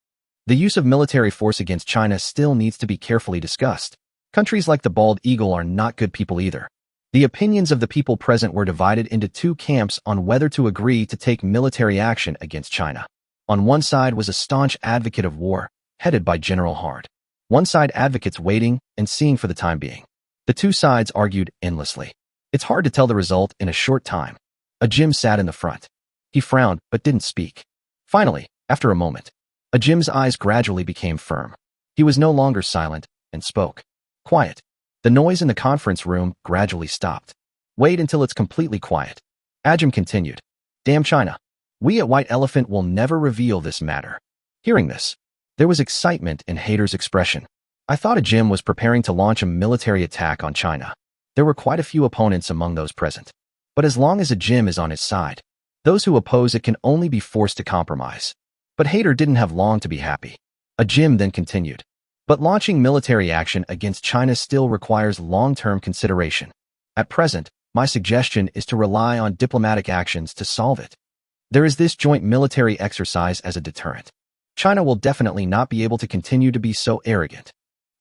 The use of military force against China still needs to be carefully discussed. Countries like the Bald Eagle are not good people either. The opinions of the people present were divided into 2 camps on whether to agree to take military action against China. On one side was a staunch advocate of war, headed by General Hard. One side advocates waiting and seeing for the time being. The 2 sides argued endlessly. It's hard to tell the result in a short time. Ajim sat in the front. He frowned but didn't speak. Finally, after a moment, Ajim's eyes gradually became firm. He was no longer silent and spoke. Quiet. The noise in the conference room gradually stopped. Wait until it's completely quiet. Ajim continued. Damn China. We at White Elephant will never reveal this matter. Hearing this, there was excitement in Hader's expression. I thought Ajim was preparing to launch a military attack on China. There were quite a few opponents among those present. But as long as Ajim is on his side, those who oppose it can only be forced to compromise. But Hader didn't have long to be happy. Ajim then continued. But launching military action against China still requires long-term consideration. At present, my suggestion is to rely on diplomatic actions to solve it. There is this joint military exercise as a deterrent. China will definitely not be able to continue to be so arrogant.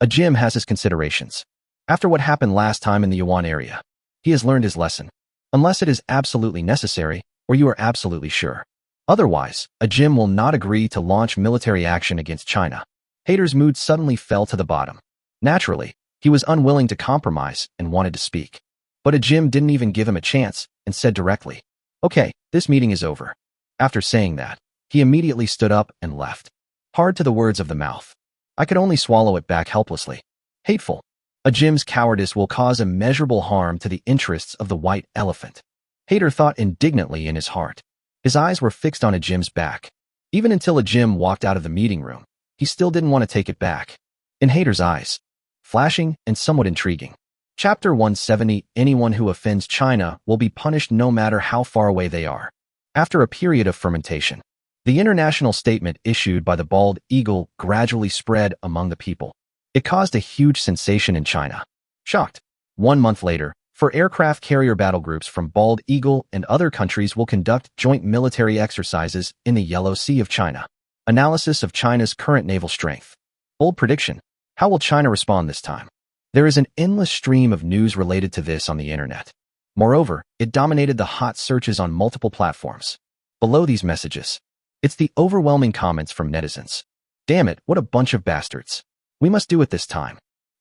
Ajim has his considerations. After what happened last time in the Yuan area, he has learned his lesson. Unless it is absolutely necessary, or you are absolutely sure. Otherwise, Ajim will not agree to launch military action against China. Hader's mood suddenly fell to the bottom. Naturally, he was unwilling to compromise and wanted to speak. But Ajim didn't even give him a chance and said directly, Okay, this meeting is over. After saying that, he immediately stood up and left. Hard to the words of the mouth. I could only swallow it back helplessly. Hateful. A Jim's cowardice will cause immeasurable harm to the interests of the white elephant. Hater thought indignantly in his heart. His eyes were fixed on a Jim's back. Even until a Jim walked out of the meeting room, he still didn't want to take it back. In Hater's eyes, flashing and somewhat intriguing. Chapter 170, anyone who offends China will be punished no matter how far away they are. After a period of fermentation, the international statement issued by the bald eagle gradually spread among the people. It caused a huge sensation in China. Shocked. 1 month later, four aircraft carrier battle groups from Bald Eagle and other countries will conduct joint military exercises in the Yellow Sea of China. Analysis of China's current naval strength. Bold prediction. How will China respond this time? There is an endless stream of news related to this on the internet. Moreover, it dominated the hot searches on multiple platforms. Below these messages, it's the overwhelming comments from netizens. Damn it, what a bunch of bastards. We must do it this time.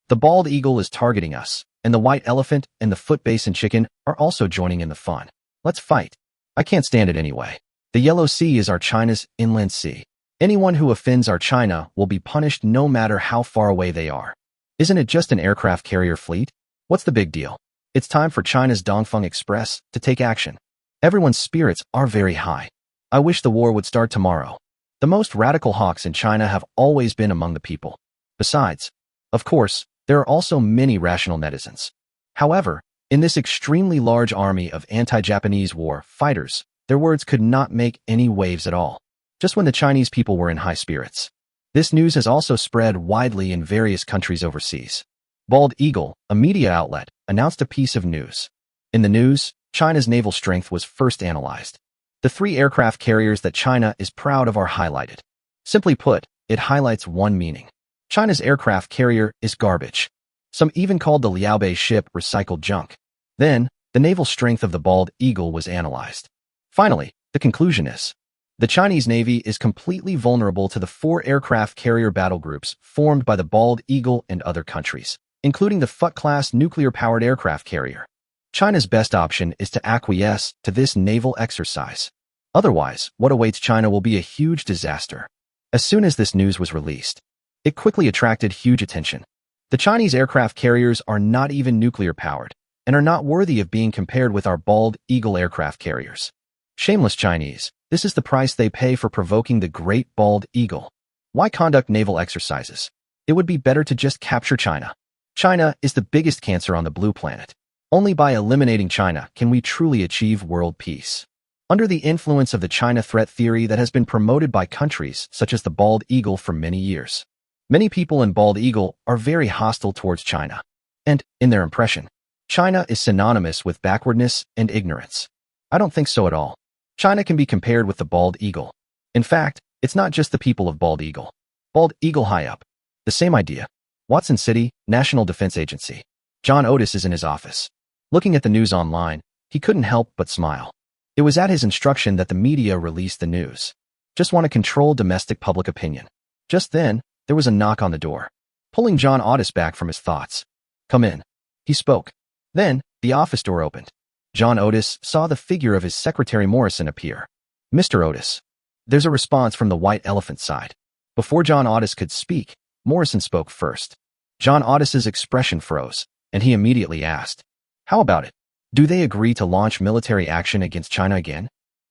The bald eagle is targeting us, and the white elephant and the foot basin chicken are also joining in the fun. Let's fight. I can't stand it anyway. The Yellow Sea is our China's inland sea. Anyone who offends our China will be punished no matter how far away they are. Isn't it just an aircraft carrier fleet? What's the big deal? It's time for China's Dongfeng Express to take action. Everyone's spirits are very high. I wish the war would start tomorrow. The most radical hawks in China have always been among the people. Besides, of course, there are also many rational netizens. However, in this extremely large army of anti-Japanese war fighters, their words could not make any waves at all, just when the Chinese people were in high spirits. This news has also spread widely in various countries overseas. Bald Eagle, a media outlet, announced a piece of news. In the news, China's naval strength was first analyzed. The 3 aircraft carriers that China is proud of are highlighted. Simply put, it highlights one meaning. China's aircraft carrier is garbage. Some even called the Liaobei ship recycled junk. Then, the naval strength of the Bald Eagle was analyzed. Finally, the conclusion is, the Chinese Navy is completely vulnerable to the 4 aircraft carrier battle groups formed by the Bald Eagle and other countries, including the Fut-class nuclear-powered aircraft carrier. China's best option is to acquiesce to this naval exercise. Otherwise, what awaits China will be a huge disaster. As soon as this news was released, it quickly attracted huge attention. The Chinese aircraft carriers are not even nuclear-powered and are not worthy of being compared with our Bald Eagle aircraft carriers. Shameless Chinese, this is the price they pay for provoking the great Bald Eagle. Why conduct naval exercises? It would be better to just capture China. China is the biggest cancer on the blue planet. Only by eliminating China can we truly achieve world peace. Under the influence of the China threat theory that has been promoted by countries such as the Bald Eagle for many years, many people in Bald Eagle are very hostile towards China. And, in their impression, China is synonymous with backwardness and ignorance. I don't think so at all. China can be compared with the Bald Eagle. In fact, it's not just the people of Bald Eagle. Bald Eagle high up. The same idea. Watson City, National Defense Agency. John Otis is in his office. Looking at the news online, he couldn't help but smile. It was at his instruction that the media released the news. Just want to control domestic public opinion. Just then, there was a knock on the door, pulling John Otis back from his thoughts. Come in. He spoke. Then, the office door opened. John Otis saw the figure of his secretary Morrison appear. Mr. Otis. There's a response from the white elephant side. Before John Otis could speak, Morrison spoke first. John Otis's expression froze, and he immediately asked, how about it? Do they agree to launch military action against China again?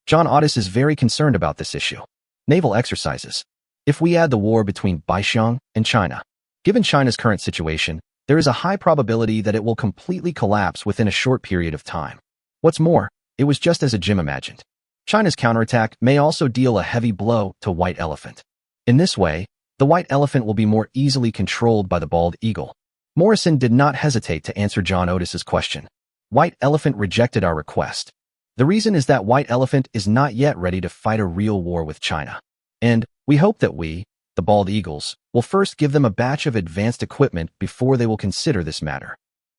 John Otis is very concerned about this issue. Naval exercises. If we add the war between Baixiang and China, given China's current situation, there is a high probability that it will completely collapse within a short period of time. What's more, it was just as a Jim imagined. China's counterattack may also deal a heavy blow to White Elephant. In this way, the White Elephant will be more easily controlled by the Bald Eagle. Morrison did not hesitate to answer John Otis's question. White Elephant rejected our request. The reason is that White Elephant is not yet ready to fight a real war with China. And we hope that we, the Bald Eagles, will first give them a batch of advanced equipment before they will consider this matter.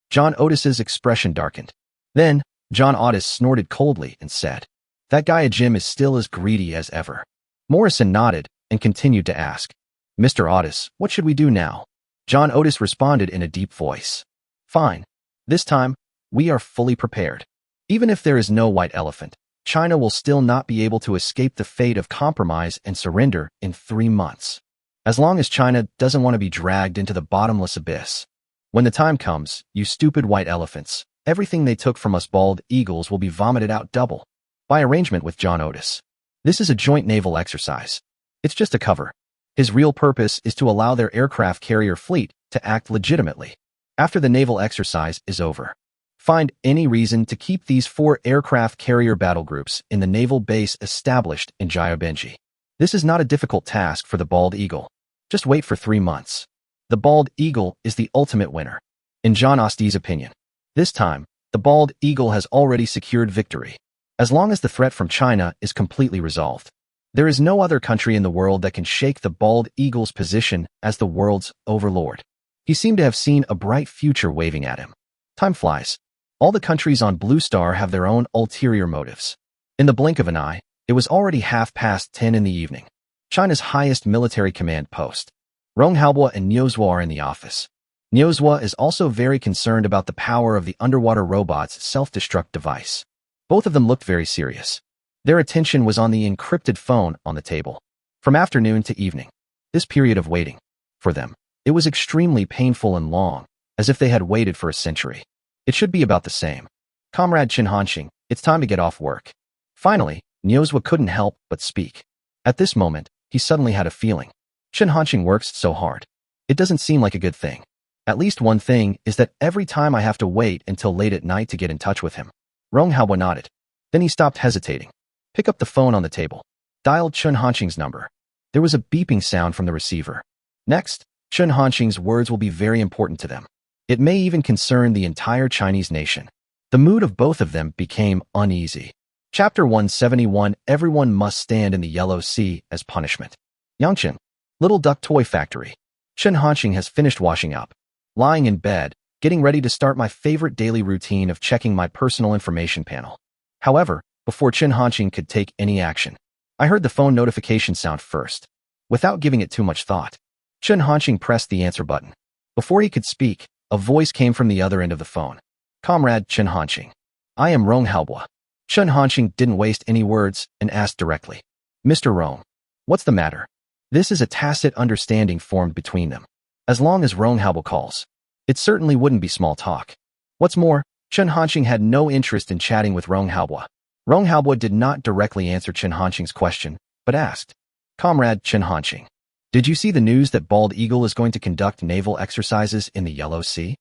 John Otis's expression darkened. Then, John Otis snorted coldly and said, that guy Jim is still as greedy as ever. Morrison nodded and continued to ask, Mr. Otis, what should we do now? John Otis responded in a deep voice. Fine. This time, we are fully prepared. Even if there is no White Elephant, China will still not be able to escape the fate of compromise and surrender in 3 months. As long as China doesn't want to be dragged into the bottomless abyss. When the time comes, you stupid white elephants, everything they took from us bald eagles will be vomited out double. By arrangement with John Otis. This is a joint naval exercise. It's just a cover. His real purpose is to allow their aircraft carrier fleet to act legitimately. After the naval exercise is over, find any reason to keep these 4 aircraft carrier battle groups in the naval base established in Gyeobenji. This is not a difficult task for the bald eagle. Just wait for 3 months. The bald eagle is the ultimate winner. In John Osty's opinion, this time, the bald eagle has already secured victory. As long as the threat from China is completely resolved, there is no other country in the world that can shake the bald eagle's position as the world's overlord. He seemed to have seen a bright future waving at him. Time flies. All the countries on Blue Star have their own ulterior motives. In the blink of an eye, it was already 10:30 in the evening. China's highest military command post, Rong Halbwa and Niuzhwa, are in the office. Niuzhwa is also very concerned about the power of the underwater robot's self-destruct device. Both of them looked very serious. Their attention was on the encrypted phone on the table. From afternoon to evening, this period of waiting, for them, it was extremely painful and long, as if they had waited for a century. It should be about the same. Comrade Chen Hanxing, it's time to get off work. Finally, Niuzhwa couldn't help but speak. At this moment, he suddenly had a feeling. Chen Hanxing works so hard. It doesn't seem like a good thing. At least one thing is that every time I have to wait until late at night to get in touch with him. Rong Halbwa nodded. Then he stopped hesitating. Pick up the phone on the table. Dialed Chen Hanxing's number. There was a beeping sound from the receiver. Next, Chen Hanxing's words will be very important to them. It may even concern the entire Chinese nation. The mood of both of them became uneasy. Chapter 171. Everyone must stand in the Yellow Sea as punishment. Yangcheng, Little Duck Toy Factory. Chen Hanxing has finished washing up. Lying in bed, getting ready to start my favorite daily routine of checking my personal information panel. However, before Chen Hanxing could take any action, I heard the phone notification sound first. Without giving it too much thought, Chen Hanxing pressed the answer button. Before he could speak, a voice came from the other end of the phone. Comrade Chen Hanxing. I am Rong Halbwa. Chen Hanxing didn't waste any words and asked directly. Mr. Rong, what's the matter? This is a tacit understanding formed between them. As long as Rong Halbwa calls, it certainly wouldn't be small talk. What's more, Chen Hanxing had no interest in chatting with Rong Halbwa. Rong Halbwa did not directly answer Chen Hanxing's question, but asked, Comrade Chen Hanxing, did you see the news that Bald Eagle is going to conduct naval exercises in the Yellow Sea?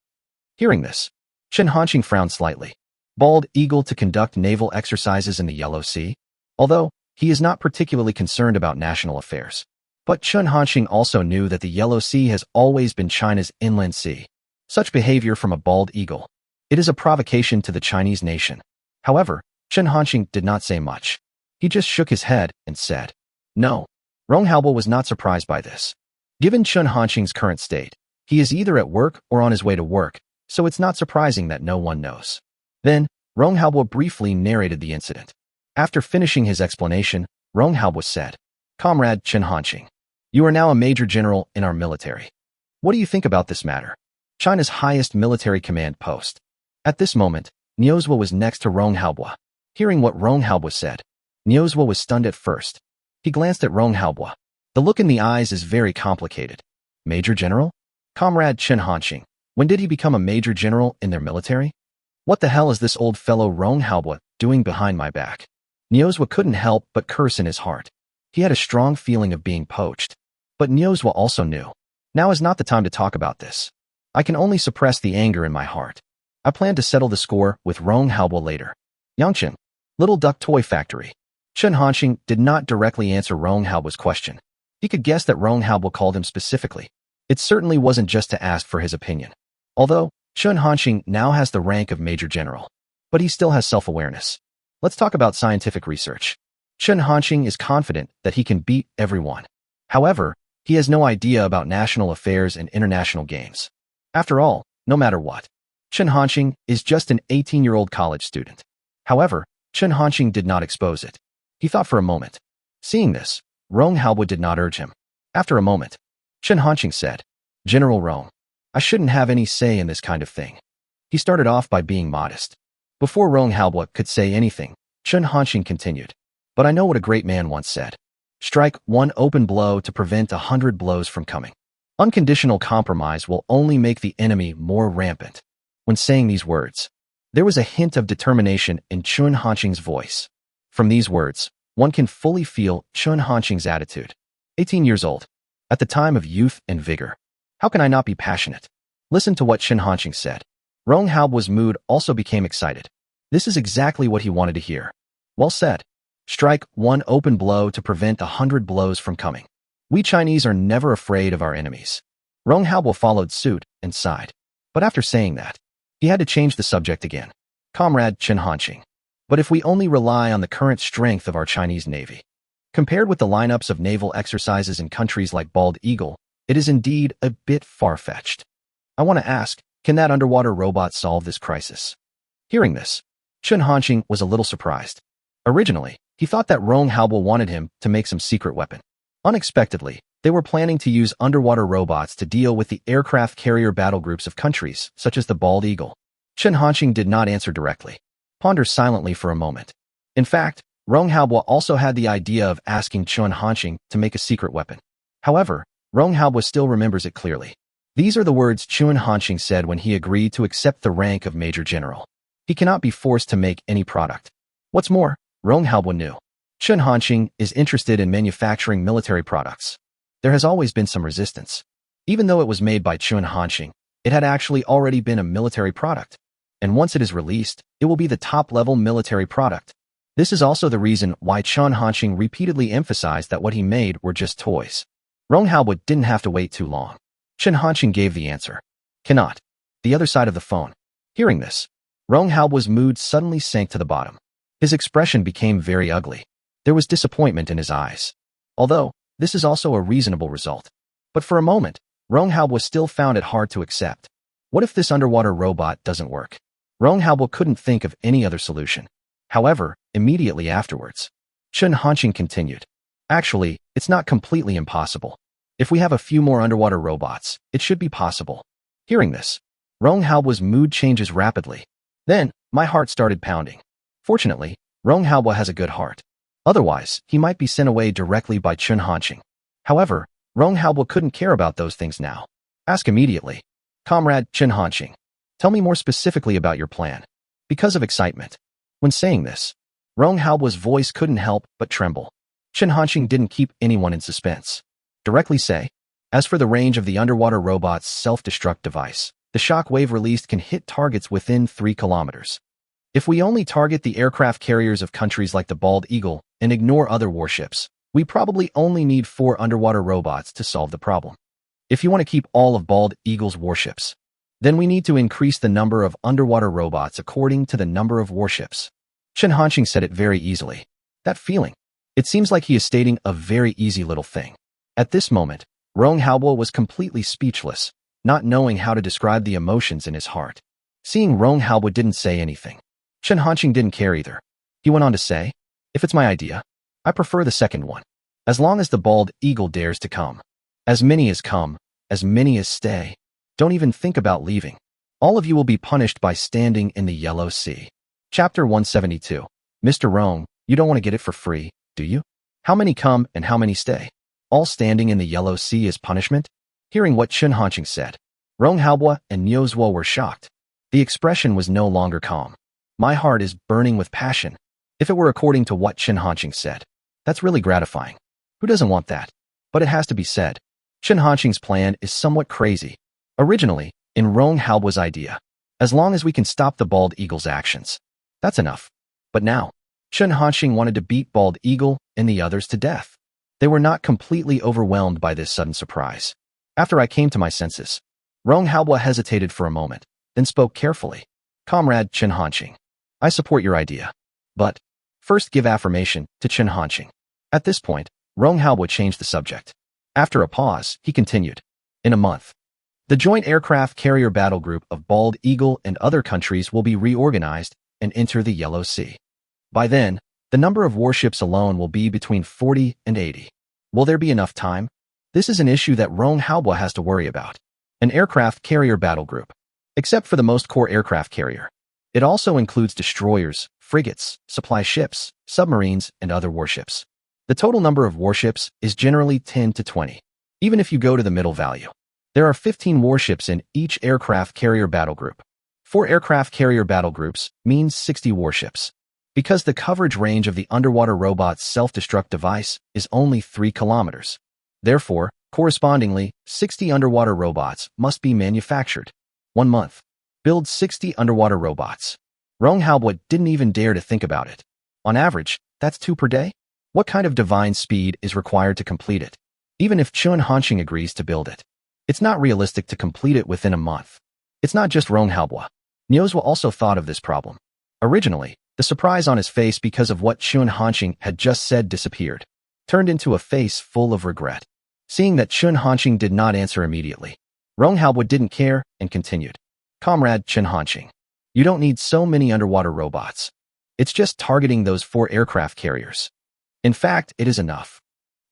Hearing this, Chen Hanxing frowned slightly. Bald Eagle to conduct naval exercises in the Yellow Sea? Although, he is not particularly concerned about national affairs. But Chen Hanxing also knew that the Yellow Sea has always been China's inland sea. Such behavior from a bald eagle. It is a provocation to the Chinese nation. However, Chen Hanxing did not say much. He just shook his head and said, no. Rong Halbwa was not surprised by this. Given Chen Hanxing's current state, he is either at work or on his way to work, so it's not surprising that no one knows. Then, Rong Halbwa briefly narrated the incident. After finishing his explanation, Rong Halbwa said, Comrade Chen Hanxing, you are now a major general in our military. What do you think about this matter? China's highest military command post. At this moment, Niuzhwa was next to Rong Halbwa. Hearing what Rong Halbwa said, Niuzhwa was stunned at first. He glanced at Rong Halbwa. The look in the eyes is very complicated. Major General? Comrade Chen Hanxing, when did he become a major general in their military? What the hell is this old fellow Rong Halbwa doing behind my back? Niuzhwa couldn't help but curse in his heart. He had a strong feeling of being poached. But Niuzhwa also knew. Now is not the time to talk about this. I can only suppress the anger in my heart. I plan to settle the score with Rong Halbwa later. Yangcheng, Little Duck Toy Factory. Chen Hanxing did not directly answer Rong Halbwa's question. He could guess that Rong Halbwa called him specifically. It certainly wasn't just to ask for his opinion. Although, Chen Hanxing now has the rank of Major General. But he still has self-awareness. Let's talk about scientific research. Chen Hanxing is confident that he can beat everyone. However, he has no idea about national affairs and international games. After all, no matter what, Chen Hanxing is just an 18-year-old college student. However, Chen Hanxing did not expose it. He thought for a moment. Seeing this, Rong Halbwa did not urge him. After a moment, Chen Hanxing said, General Rong, I shouldn't have any say in this kind of thing. He started off by being modest. Before Rong Halbwa could say anything, Chen Hanxing continued. But I know what a great man once said. Strike one open blow to prevent 100 blows from coming. Unconditional compromise will only make the enemy more rampant. When saying these words, there was a hint of determination in Chun Hanqing's voice. From these words, one can fully feel Chun Hanqing's attitude. 18 years old. At the time of youth and vigor. How can I not be passionate? Listen to what Chun Hanqing said. Rong Haobo's mood also became excited. This is exactly what he wanted to hear. Well said. Strike one open blow to prevent 100 blows from coming. We Chinese are never afraid of our enemies. Rong Haobo followed suit and sighed. But after saying that, he had to change the subject again. Comrade Chun Hanqing. But if we only rely on the current strength of our Chinese Navy, compared with the lineups of naval exercises in countries like Bald Eagle, it is indeed a bit far-fetched. I want to ask, can that underwater robot solve this crisis? Hearing this, Chun Hanqing was a little surprised. Originally, he thought that Rong Haobo wanted him to make some secret weapon. Unexpectedly, they were planning to use underwater robots to deal with the aircraft carrier battle groups of countries, such as the Bald Eagle. Chun Hanqing did not answer directly. Ponder silently for a moment. In fact, Rong Haobo also had the idea of asking Chun Hanqing to make a secret weapon. However, Rong Haobo still remembers it clearly. These are the words Chun Hanqing said when he agreed to accept the rank of Major General. He cannot be forced to make any product. What's more, Rong Haobo knew. Chun Hanqing is interested in manufacturing military products. There has always been some resistance. Even though it was made by Chun Hanqing, it had actually already been a military product. And once it is released, it will be the top-level military product. This is also the reason why Chun Hanqing repeatedly emphasized that what he made were just toys. Rong Haobo didn't have to wait too long. Chun Hanqing gave the answer. Cannot. The other side of the phone. Hearing this, Rong Haobo's mood suddenly sank to the bottom. His expression became very ugly. There was disappointment in his eyes. Although, this is also a reasonable result. But for a moment, Rong Haobo still found it hard to accept. What if this underwater robot doesn't work? Rong Haobo couldn't think of any other solution. However, immediately afterwards, Chun Hanqing continued. Actually, it's not completely impossible. If we have a few more underwater robots, it should be possible. Hearing this, Rong Haobo's mood changes rapidly. Then, my heart started pounding. Fortunately, Rong Haobo has a good heart. Otherwise, he might be sent away directly by Chun Hanqing. However, Rong Haobo couldn't care about those things now. Ask immediately. Comrade Chun Hanqing, tell me more specifically about your plan. Because of excitement. When saying this, Rong Haobo's voice couldn't help but tremble. Chun Hanqing didn't keep anyone in suspense. Directly say, as for the range of the underwater robot's self-destruct device, the shock wave released can hit targets within 3 kilometers. If we only target the aircraft carriers of countries like the Bald Eagle and ignore other warships, we probably only need 4 underwater robots to solve the problem. If you want to keep all of Bald Eagle's warships, then we need to increase the number of underwater robots according to the number of warships. Chun Hanqing said it very easily. That feeling. It seems like he is stating a very easy little thing. At this moment, Rong Haobo was completely speechless, not knowing how to describe the emotions in his heart. Seeing Rong Haobo didn't say anything, Chun Hanqing didn't care either. He went on to say, if it's my idea, I prefer the second one. As long as the Bald Eagle dares to come. As many as come, as many as stay. Don't even think about leaving. All of you will be punished by standing in the Yellow Sea. Chapter 172. Mr. Rong, you don't want to get it for free, do you? How many come and how many stay? All standing in the Yellow Sea is punishment? Hearing what Chun Hanqing said, Rong Haobo and Niu Zuo were shocked. The expression was no longer calm. My heart is burning with passion. If it were according to what Chun Hanqing said, that's really gratifying. Who doesn't want that? But it has to be said. Chun Hanqing's plan is somewhat crazy. Originally, in Rong Haobo's idea, as long as we can stop the Bald Eagle's actions, that's enough. But now, Chun Hanqing wanted to beat Bald Eagle and the others to death. They were not completely overwhelmed by this sudden surprise. After I came to my senses, Rong Haobo hesitated for a moment, then spoke carefully. Comrade Chun Hanqing, I support your idea. But, first give affirmation to Chun Hanqing. At this point, Rong Haobo changed the subject. After a pause, he continued. In a month, the Joint Aircraft Carrier Battle Group of Bald Eagle and other countries will be reorganized and enter the Yellow Sea. By then, the number of warships alone will be between 40 and 80. Will there be enough time? This is an issue that Rong Haobo has to worry about. An aircraft carrier battle group. Except for the most core aircraft carrier. It also includes destroyers, frigates, supply ships, submarines, and other warships. The total number of warships is generally 10 to 20, even if you go to the middle value. There are 15 warships in each aircraft carrier battle group. 4 aircraft carrier battle groups means 60 warships. Because the coverage range of the underwater robot's self-destruct device is only 3 kilometers. Therefore, correspondingly, 60 underwater robots must be manufactured. 1 month. Build 60 underwater robots. Rong Haobo didn't even dare to think about it. On average, that's 2 per day? What kind of divine speed is required to complete it? Even if Chun Hanxing agrees to build it, it's not realistic to complete it within a month. It's not just Rong Haobo. Niuzhou also thought of this problem. Originally, the surprise on his face because of what Chun Hanxing had just said disappeared, turned into a face full of regret. Seeing that Chun Hanxing did not answer immediately, Rong Haobo didn't care and continued. Comrade Chun Hanxing, you don't need so many underwater robots. It's just targeting those 4 aircraft carriers. In fact, it is enough.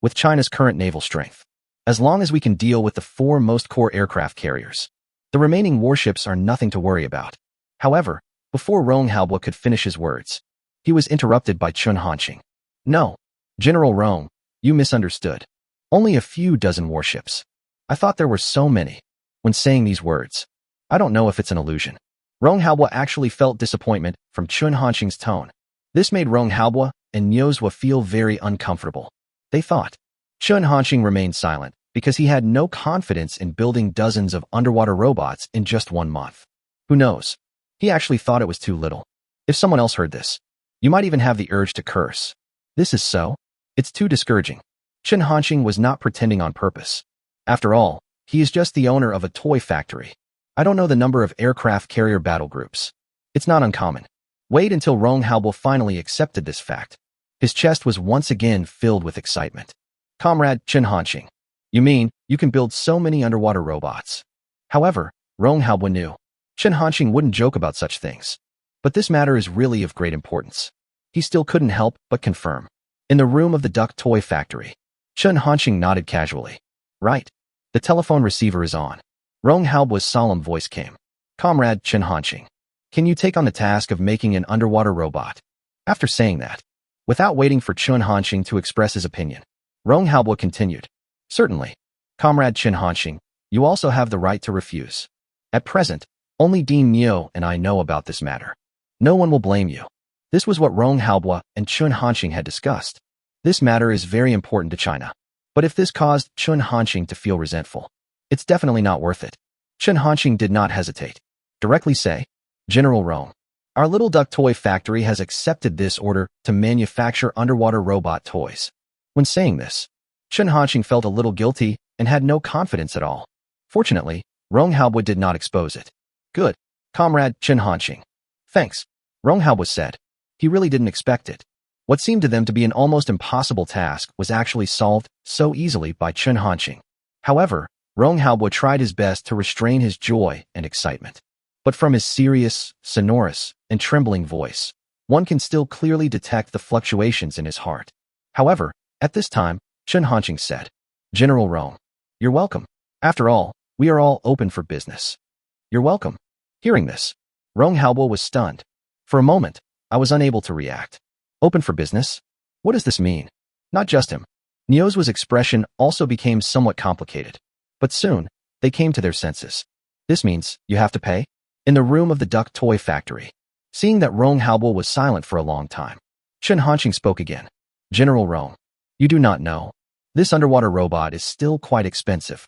With China's current naval strength, as long as we can deal with the 4 most core aircraft carriers, the remaining warships are nothing to worry about. However, before Rong Haobo could finish his words, he was interrupted by Chun Hanxing. No, General Rong, you misunderstood. Only a few dozen warships. I thought there were so many. When saying these words, I don't know if it's an illusion. Rong Haobo actually felt disappointment from Chun Hanxing's tone. This made Rong Haobo and Niuzhou feel very uncomfortable. They thought. Chun Hanxing remained silent because he had no confidence in building dozens of underwater robots in just 1 month. Who knows? He actually thought it was too little. If someone else heard this, you might even have the urge to curse. This is so? It's too discouraging. Chun Hanxing was not pretending on purpose. After all, he is just the owner of a toy factory. I don't know the number of aircraft carrier battle groups. It's not uncommon. Wait until Rong Haobo finally accepted this fact. His chest was once again filled with excitement. Comrade Chun Hanxing, you mean you can build so many underwater robots? However, Rong Haobo knew Chun Hanxing wouldn't joke about such things. But this matter is really of great importance. He still couldn't help but confirm. In the room of the duck toy factory, Chun Hanxing nodded casually. Right. The telephone receiver is on. Rong Haobo's solemn voice came. Comrade Chun Hanxing, can you take on the task of making an underwater robot? After saying that, without waiting for Chun Hanxing to express his opinion, Rong Haobo continued. Certainly. Comrade Chun Hanxing, you also have the right to refuse. At present, only Dean Niu and I know about this matter. No one will blame you. This was what Rong Haobo and Chun Hanxing had discussed. This matter is very important to China. But if this caused Chun Hanxing to feel resentful, it's definitely not worth it. Chun Hanxing did not hesitate. Directly say, General Rong, our little duck toy factory has accepted this order to manufacture underwater robot toys. When saying this, Chun Hanxing felt a little guilty and had no confidence at all. Fortunately, Rong Haobo did not expose it. Good, Comrade Chun Hanxing. Thanks, Rong Haobo said. He really didn't expect it. What seemed to them to be an almost impossible task was actually solved so easily by Chun Hanxing. However, Rong Haobo tried his best to restrain his joy and excitement. But from his serious, sonorous, and trembling voice, one can still clearly detect the fluctuations in his heart. However, at this time, Chun Hanxing said, General Rong, you're welcome. After all, we are all open for business. You're welcome. Hearing this, Rong Haobo was stunned. For a moment, I was unable to react. Open for business? What does this mean? Not just him. Niuzhou's expression also became somewhat complicated. But soon, they came to their senses. This means you have to pay? In the room of the duck toy factory, seeing that Rong Haobo was silent for a long time, Chun Hanxing spoke again. General Rong, you do not know. This underwater robot is still quite expensive.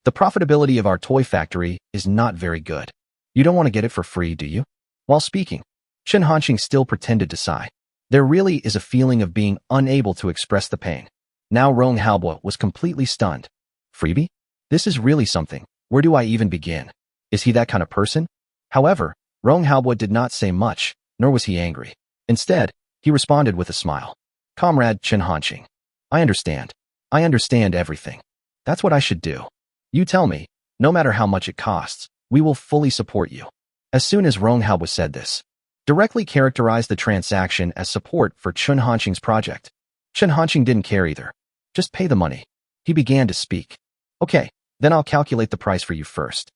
The profitability of our toy factory is not very good. You don't want to get it for free, do you? While speaking, Chun Hanxing still pretended to sigh. There really is a feeling of being unable to express the pain. Now Rong Haobo was completely stunned. Freebie? This is really something. Where do I even begin? Is he that kind of person? However, Rong Haobo did not say much, nor was he angry. Instead, he responded with a smile. Comrade Chun Hanxing, I understand. I understand everything. That's what I should do. You tell me, no matter how much it costs, we will fully support you. As soon as Rong Haobo said this, directly characterized the transaction as support for Chun Hanxing's project. Chun Hanxing didn't care either. Just pay the money. He began to speak. Okay, then I'll calculate the price for you first.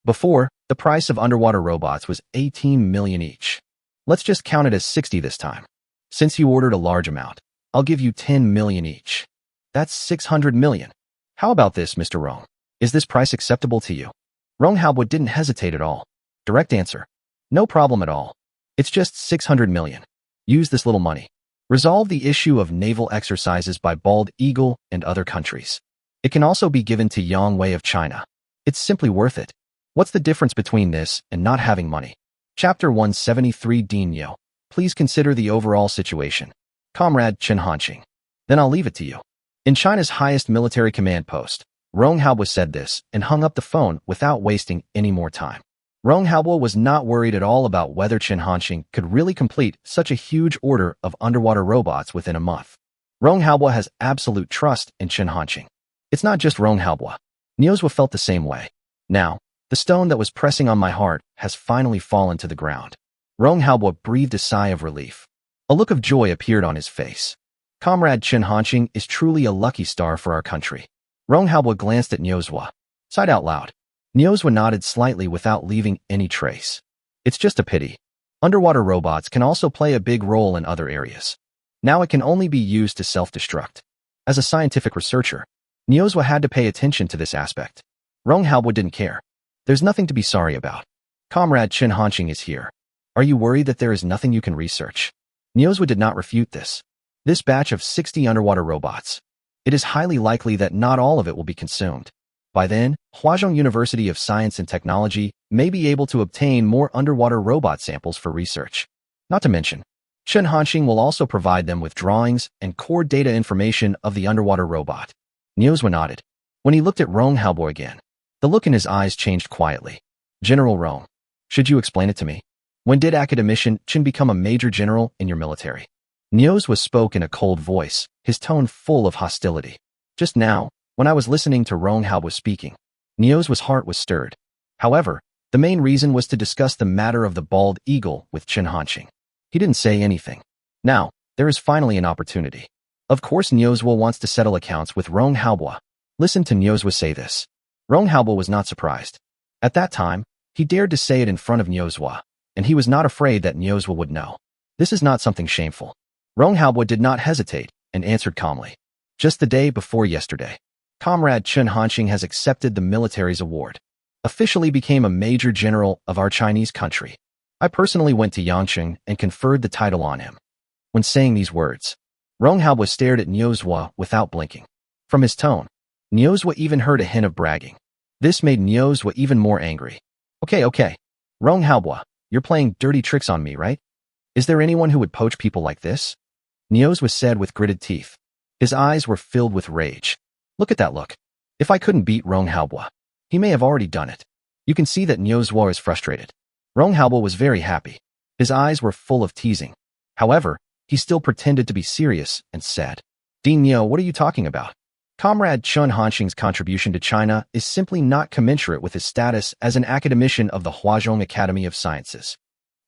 Before, the price of underwater robots was 18 million each. Let's just count it as 60 this time. Since you ordered a large amount, I'll give you 10 million each. That's 600 million. How about this, Mr. Rong? Is this price acceptable to you? Rong Haobo didn't hesitate at all. Direct answer. No problem at all. It's just 600 million. Use this little money. Resolve the issue of naval exercises by Bald Eagle and other countries. It can also be given to Yang Wei of China. It's simply worth it. What's the difference between this and not having money? Chapter 173 Dean Yo. Please consider the overall situation. Comrade Chen Hanqing. Then I'll leave it to you. In China's highest military command post, Rong Haobo said this and hung up the phone without wasting any more time. Rong Haobo was not worried at all about whether Chen Hanqing could really complete such a huge order of underwater robots within a month. Rong Haobo has absolute trust in Chen Hanqing. It's not just Rong Haobo. Niuzhou felt the same way. Now, the stone that was pressing on my heart has finally fallen to the ground. Rong Haobo breathed a sigh of relief. A look of joy appeared on his face. Comrade Chen Hanqing is truly a lucky star for our country. Rong Haobo glanced at Niuzhou, sighed out loud. Niuzhou nodded slightly without leaving any trace. It's just a pity. Underwater robots can also play a big role in other areas. Now it can only be used to self-destruct. As a scientific researcher, Niuzhou had to pay attention to this aspect. Rong Haobo didn't care. There's nothing to be sorry about. Comrade Chen Hanqing is here. Are you worried that there is nothing you can research? Niuzhou did not refute this. This batch of 60 underwater robots. It is highly likely that not all of it will be consumed. By then, Huazhong University of Science and Technology may be able to obtain more underwater robot samples for research. Not to mention, Chen Hanqing will also provide them with drawings and core data information of the underwater robot. Niuzhou nodded. When he looked at Rong Haobo again, the look in his eyes changed quietly. General Rong, should you explain it to me? When did Academician Chen become a major general in your military? Niuzhou spoke in a cold voice, his tone full of hostility. Just now, when I was listening to Rong Haobo speaking, Niuzhou's heart was stirred. However, the main reason was to discuss the matter of the Bald Eagle with Chen Hanqing. He didn't say anything. Now, there is finally an opportunity. Of course Niuzhou wants to settle accounts with Rong Haobo. Listen to Niuzhou say this. Rong Haobo was not surprised. At that time, he dared to say it in front of Niuzhou, and he was not afraid that Niuzhou would know. This is not something shameful. Rong Haobo did not hesitate and answered calmly. Just the day before yesterday, Comrade Chen Hanqing has accepted the military's award. Officially became a major general of our Chinese country. I personally went to Yangcheng and conferred the title on him. When saying these words, Rong Haobo stared at Niuzhou without blinking. From his tone, Niuzhou even heard a hint of bragging. This made Niuzhou even more angry. Okay. Rong Haobo, you're playing dirty tricks on me, right? Is there anyone who would poach people like this? Niuzhou said with gritted teeth. His eyes were filled with rage. Look at that look. If I couldn't beat Rong Haobo, he may have already done it. You can see that Niuzhou is frustrated. Rong Haobo was very happy. His eyes were full of teasing. However, he still pretended to be serious and said, Dean Yo, what are you talking about? Comrade Chen Hanqing's contribution to China is simply not commensurate with his status as an academician of the Huazhong Academy of Sciences.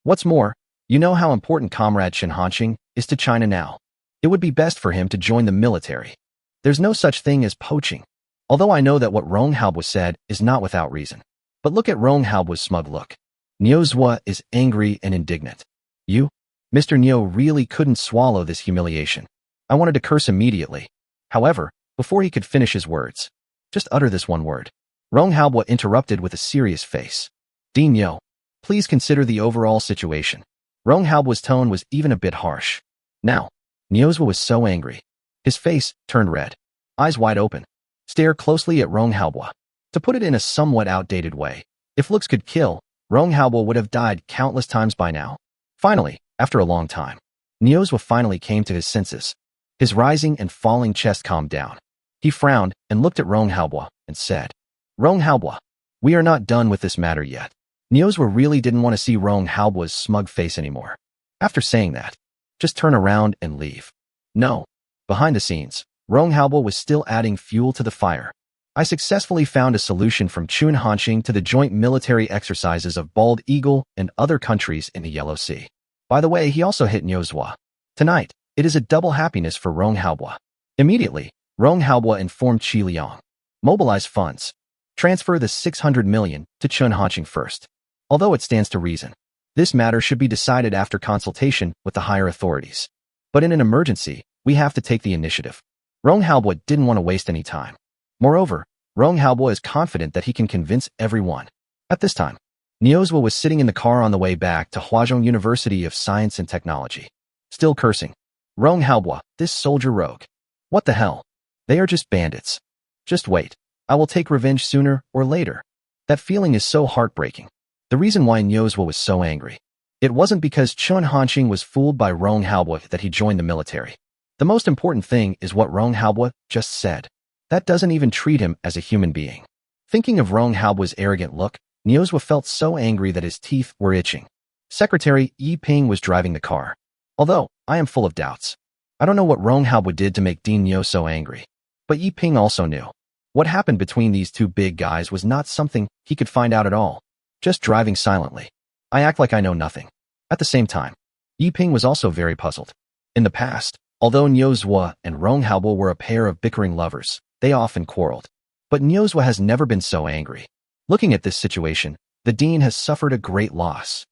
What's more, you know how important Comrade Chen Hanqing is to China now. It would be best for him to join the military. There's no such thing as poaching. Although I know that what Rong Haobo said is not without reason. But look at Rong Haobo's smug look. Niuzhou is angry and indignant. You, Mr. Niu really couldn't swallow this humiliation. I wanted to curse immediately. However, before he could finish his words, just utter this one word. Rong Haobo interrupted with a serious face. Dean Yo, please consider the overall situation. Rong Haobo's tone was even a bit harsh. Now, Niuzhou was so angry. His face turned red. Eyes wide open. Stare closely at Rong Haobo. To put it in a somewhat outdated way, if looks could kill, Rong Haobo would have died countless times by now. Finally, after a long time, Niuzhou finally came to his senses. His rising and falling chest calmed down. He frowned and looked at Rong Haobo and said, Rong Haobo, we are not done with this matter yet. Niuzhou really didn't want to see Rong Haobo's smug face anymore. After saying that, just turn around and leave. No. Behind the scenes, Rong Haobo was still adding fuel to the fire. I successfully found a solution from Chen Hanqing to the joint military exercises of Bald Eagle and other countries in the Yellow Sea. By the way, he also hit Niuzhou. Tonight, it is a double happiness for Rong Haobo. Immediately, Rong Haobo informed Qi Liang. Mobilize funds. Transfer the 600 million to Chen Hanqing first. Although it stands to reason, this matter should be decided after consultation with the higher authorities. But in an emergency, We have to take the initiative. Rong Haobo didn't want to waste any time. Moreover, Rong Haobo is confident that he can convince everyone. At this time, Niozwa was sitting in the car on the way back to Huazhong University of Science and Technology. Still cursing. Rong Haobo, this soldier rogue. What the hell? They are just bandits. Just wait. I will take revenge sooner or later. That feeling is so heartbreaking. The reason why Niozwa was so angry. It wasn't because Chun Hanqing was fooled by Rong Haobo that he joined the military. The most important thing is what Rong Haobo just said. That doesn't even treat him as a human being. Thinking of Rong Haobo's arrogant look, Niozwa felt so angry that his teeth were itching. Secretary Yi Ping was driving the car. Although, I am full of doubts. I don't know what Rong Haobo did to make Dean Niu so angry. But Yi Ping also knew. What happened between these two big guys was not something he could find out at all. Just driving silently. I act like I know nothing. At the same time, Yi Ping was also very puzzled. In the past, although Niozwa and Rong Haobo were a pair of bickering lovers, they often quarreled. But Niozwa has never been so angry. Looking at this situation, the dean has suffered a great loss.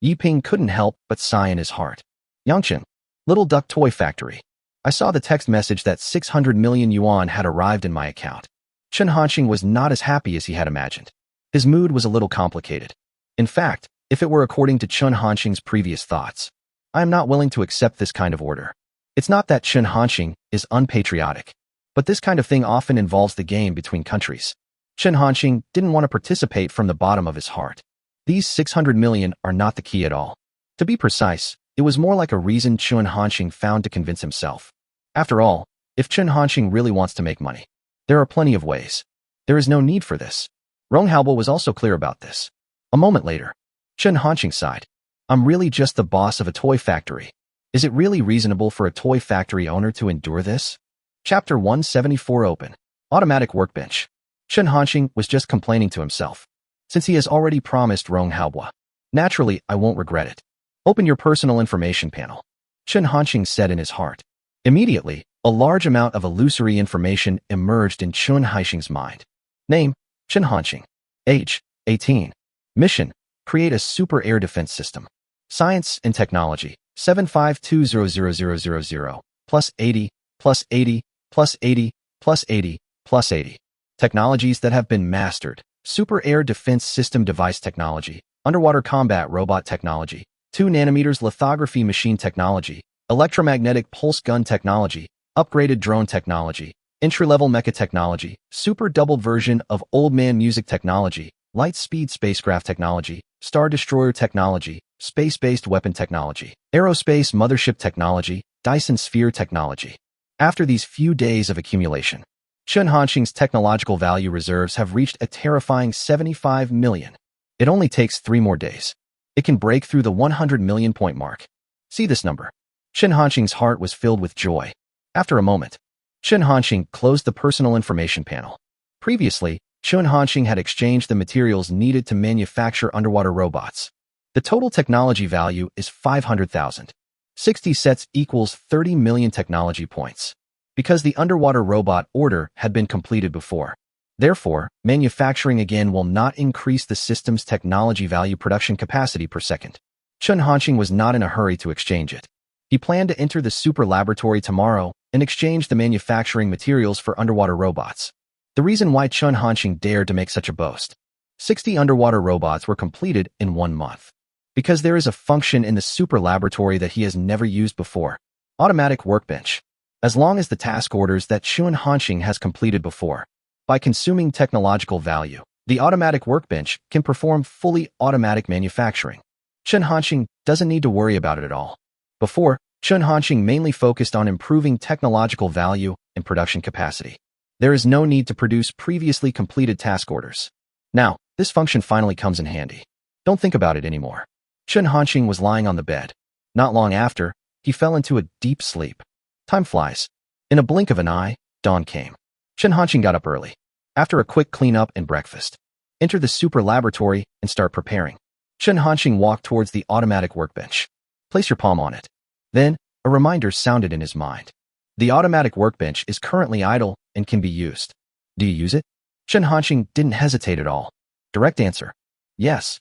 Yi Ping couldn't help but sigh in his heart. Yangchen, Little Duck Toy Factory. I saw the text message that 600 million yuan had arrived in my account. Chun Hanqing was not as happy as he had imagined. His mood was a little complicated. In fact, if it were according to Chun Hanqing's previous thoughts, I am not willing to accept this kind of order. It's not that Chun Hanqing is unpatriotic, but this kind of thing often involves the game between countries. Chun Hanqing didn't want to participate from the bottom of his heart. These 600 million are not the key at all. To be precise, it was more like a reason Chun Hanqing found to convince himself. After all, if Chun Hanqing really wants to make money, there are plenty of ways. There is no need for this. Rong Haobo was also clear about this. A moment later, Chun Hanqing sighed. I'm really just the boss of a toy factory. Is it really reasonable for a toy factory owner to endure this? Chapter 174 Open. Automatic Workbench. Chun Hanqing was just complaining to himself. Since he has already promised Rong Haobo, naturally I won't regret it. Open your personal information panel. Chun Hanqing said in his heart. Immediately, a large amount of illusory information emerged in Chun Hanqing's mind. Name, Chun Hanqing. Age, 18. Mission, create a super air defense system. Science and technology, 752000000, plus 80, plus 80, plus 80, plus 80, plus 80. Technologies that have been mastered. Super air defense system device technology, underwater combat robot technology, 2 nanometers lithography machine technology, electromagnetic pulse gun technology, upgraded drone technology, entry-level mecha technology, super double version of old man music technology, light-speed spacecraft technology, star destroyer technology, space-based weapon technology, aerospace mothership technology, Dyson sphere technology. After these few days of accumulation, Chun Hanqing's technological value reserves have reached a terrifying 75 million. It only takes 3 more days. It can break through the 100 million point mark. See this number. Chun Hanqing's heart was filled with joy. After a moment, Chun Hanqing closed the personal information panel. Previously, Chun Hanqing had exchanged the materials needed to manufacture underwater robots. The total technology value is 500,000. 60 sets equals 30 million technology points. Because the underwater robot order had been completed before. Therefore, manufacturing again will not increase the system's technology value production capacity per second. Chun Hanqing was not in a hurry to exchange it. He planned to enter the super laboratory tomorrow and exchange the manufacturing materials for underwater robots. The reason why Chun Hanqing dared to make such a boast. 60 underwater robots were completed in 1 month. Because there is a function in the super laboratory that he has never used before. Automatic workbench. As long as the task orders that Chun Hanqing has completed before. By consuming technological value, the automatic workbench can perform fully automatic manufacturing. Chun Hanqing doesn't need to worry about it at all. Before, Chun Hanqing mainly focused on improving technological value and production capacity. There is no need to produce previously completed task orders. Now, this function finally comes in handy. Don't think about it anymore. Chun Hanqing was lying on the bed. Not long after, he fell into a deep sleep. Time flies. In a blink of an eye, dawn came. Chun Hanqing got up early. After a quick cleanup and breakfast, enter the super laboratory and start preparing. Chun Hanqing walked towards the automatic workbench. Place your palm on it. Then, a reminder sounded in his mind. The automatic workbench is currently idle and can be used. Do you use it? Chun Hanqing didn't hesitate at all. Direct answer. Yes.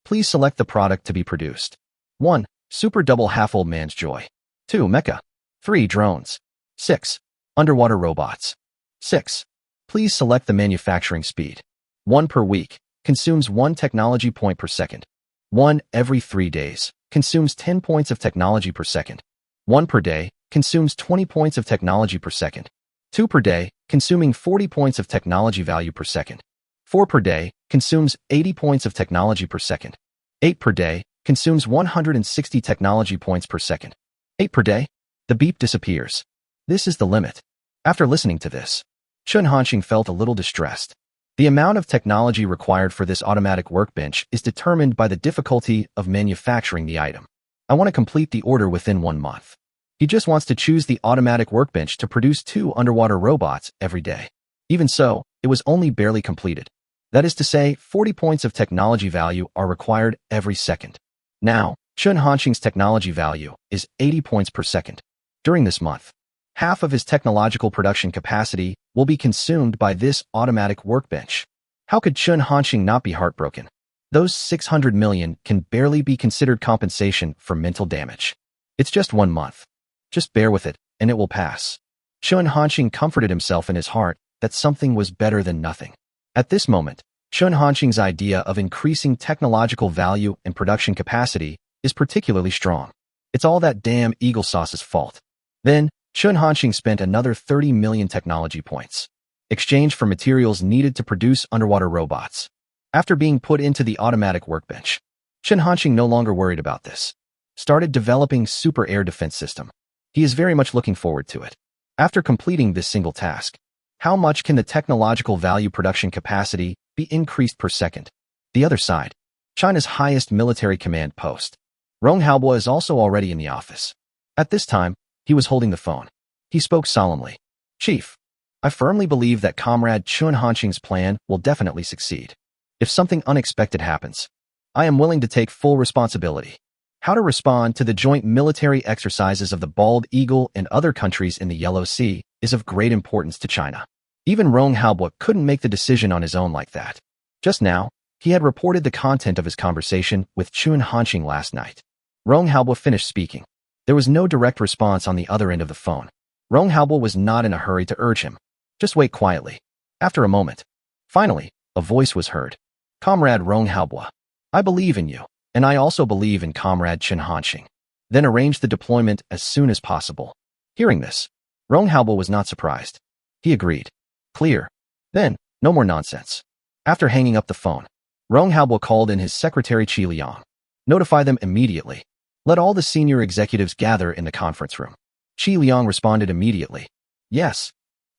Please select the product to be produced. 1. Super double half old man's joy. 2. Mecha. 3. Drones. 6. Underwater robots. 6. Please select the manufacturing speed. 1 per week, consumes 1 technology point per second. 1 every 3 days, consumes 10 points of technology per second. 1 per day, consumes 20 points of technology per second. 2 per day, consuming 40 points of technology value per second. 4 per day, consumes 80 points of technology per second. 8 per day, consumes 160 technology points per second. 8 per day? The beep disappears. This is the limit. After listening to this, Chun Hanxing felt a little distressed. The amount of technology required for this automatic workbench is determined by the difficulty of manufacturing the item. I want to complete the order within 1 month. He just wants to choose the automatic workbench to produce 2 underwater robots every day. Even so, it was only barely completed. That is to say, 40 points of technology value are required every second. Now, Chun Hanxing's technology value is 80 points per second. During this month, half of his technological production capacity will be consumed by this automatic workbench. How could Chun Hanxing not be heartbroken? Those 600 million can barely be considered compensation for mental damage. It's just 1 month. Just bear with it, and it will pass. Chun Hanxing comforted himself in his heart that something was better than nothing. At this moment, Chun Hanxing's idea of increasing technological value and production capacity is particularly strong. It's all that damn Eagle Sauce's fault. Then, Chun Hanxing spent another 30 million technology points, exchanged for materials needed to produce underwater robots. After being put into the automatic workbench, Chun Hanxing no longer worried about this. Started developing super air defense system. He is very much looking forward to it. After completing this single task, how much can the technological value production capacity be increased per second? The other side, China's highest military command post. Rong Haobo is also already in the office. At this time, he was holding the phone. He spoke solemnly. Chief, I firmly believe that Comrade Chun Hanxing's plan will definitely succeed. If something unexpected happens, I am willing to take full responsibility. How to respond to the joint military exercises of the Bald Eagle and other countries in the Yellow Sea is of great importance to China. Even Rong Haobo couldn't make the decision on his own like that. Just now, he had reported the content of his conversation with Chun Hanxing last night. Rong Haobo finished speaking. There was no direct response on the other end of the phone. Rong Haobo was not in a hurry to urge him. Just wait quietly. After a moment, finally, a voice was heard. Comrade Rong Haobo, I believe in you, and I also believe in Comrade Chun Hanxing. Then arrange the deployment as soon as possible. Hearing this, Rong Haobo was not surprised. He agreed. Clear. Then, no more nonsense. After hanging up the phone, Rong Haobo called in his secretary Qi Liang. Notify them immediately. Let all the senior executives gather in the conference room. Qi Liang responded immediately. Yes.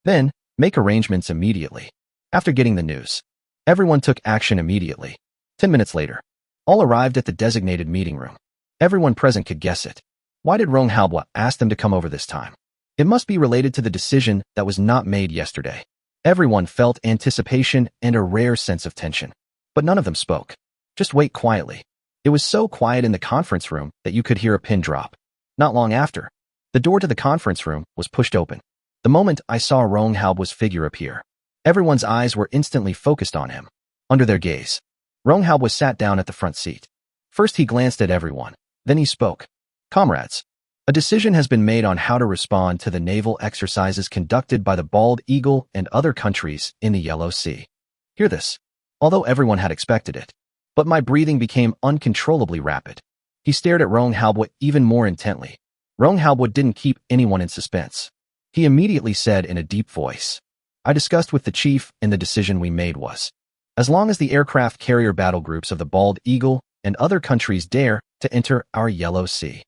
Then, make arrangements immediately. After getting the news, everyone took action immediately. 10 minutes later, all arrived at the designated meeting room. Everyone present could guess it. Why did Rong Haobo ask them to come over this time? It must be related to the decision that was not made yesterday. Everyone felt anticipation and a rare sense of tension. But none of them spoke. Just wait quietly. It was so quiet in the conference room that you could hear a pin drop. Not long after, the door to the conference room was pushed open. The moment I saw Rong Haobo's figure appear, everyone's eyes were instantly focused on him. Under their gaze, Rong Haobo sat down at the front seat. First he glanced at everyone. Then he spoke. Comrades, a decision has been made on how to respond to the naval exercises conducted by the Bald Eagle and other countries in the Yellow Sea. Hear this. Although everyone had expected it, but my breathing became uncontrollably rapid. He stared at Rong Haobo even more intently. Rong Haobo didn't keep anyone in suspense. He immediately said in a deep voice, I discussed with the chief and the decision we made was, as long as the aircraft carrier battle groups of the Bald Eagle and other countries dare to enter our Yellow Sea.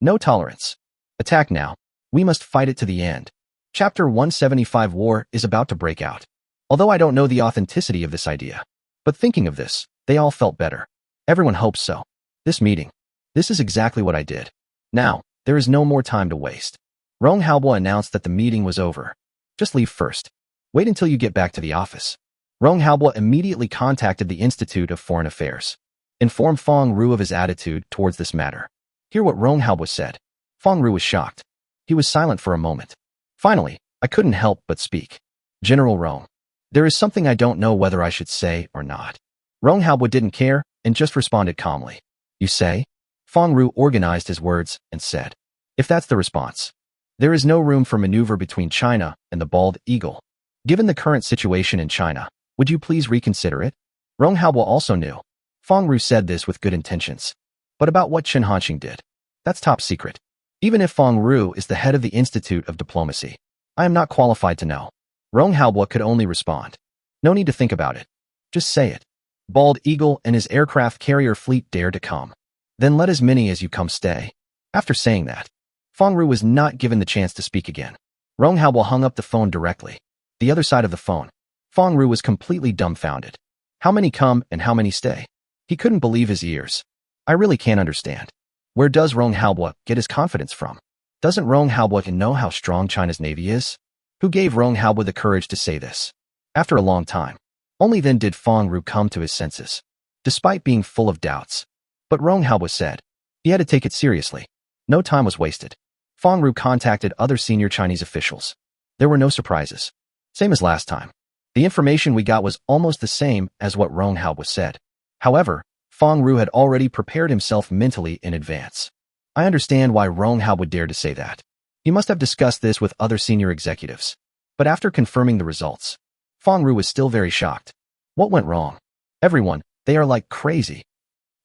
No tolerance. Attack now. We must fight it to the end. Chapter 175 War is about to break out. Although I don't know the authenticity of this idea, but thinking of this, they all felt better. Everyone hopes so. This meeting. This is exactly what I did. Now, there is no more time to waste. Rong Haobo announced that the meeting was over. Just leave first. Wait until you get back to the office. Rong Haobo immediately contacted the Institute of Foreign Affairs. Informed Fong Ru of his attitude towards this matter. Hear what Rong Haobo said. Fong Ru was shocked. He was silent for a moment. Finally, I couldn't help but speak. General Rong, there is something I don't know whether I should say or not. Rong Haobo didn't care and just responded calmly. You say? Fong Ru organized his words and said. If that's the response, There is no room for maneuver between China and the bald eagle. Given the current situation in China, would you please reconsider it? Rong Haobo also knew. Feng Ru said this with good intentions. But about what Chen Hanqing did, that's top secret. Even if Feng Ru is the head of the Institute of Diplomacy, I am not qualified to know. Rong Haobo could only respond. No need to think about it. Just say it. Bald Eagle and his aircraft carrier fleet dare to come. Then let as many as you come stay. After saying that, Feng Ru was not given the chance to speak again. Rong Haobo hung up the phone directly. The other side of the phone, Feng Ru was completely dumbfounded. How many come and how many stay? He couldn't believe his ears. I really can't understand. Where does Rong Haobo get his confidence from? Doesn't Rong Haobo know how strong China's navy is? Who gave Rong Haobo the courage to say this? After a long time, only then did Feng Ru come to his senses, despite being full of doubts. But Rong Haobo said he had to take it seriously. No time was wasted. Feng Ru contacted other senior Chinese officials. There were no surprises. Same as last time. The information we got was almost the same as what Rong Haobo said. However, Feng Ru had already prepared himself mentally in advance. I understand why Rong Haobo dared to say that. He must have discussed this with other senior executives. But after confirming the results, Feng Ru was still very shocked. What went wrong? Everyone, they are like crazy.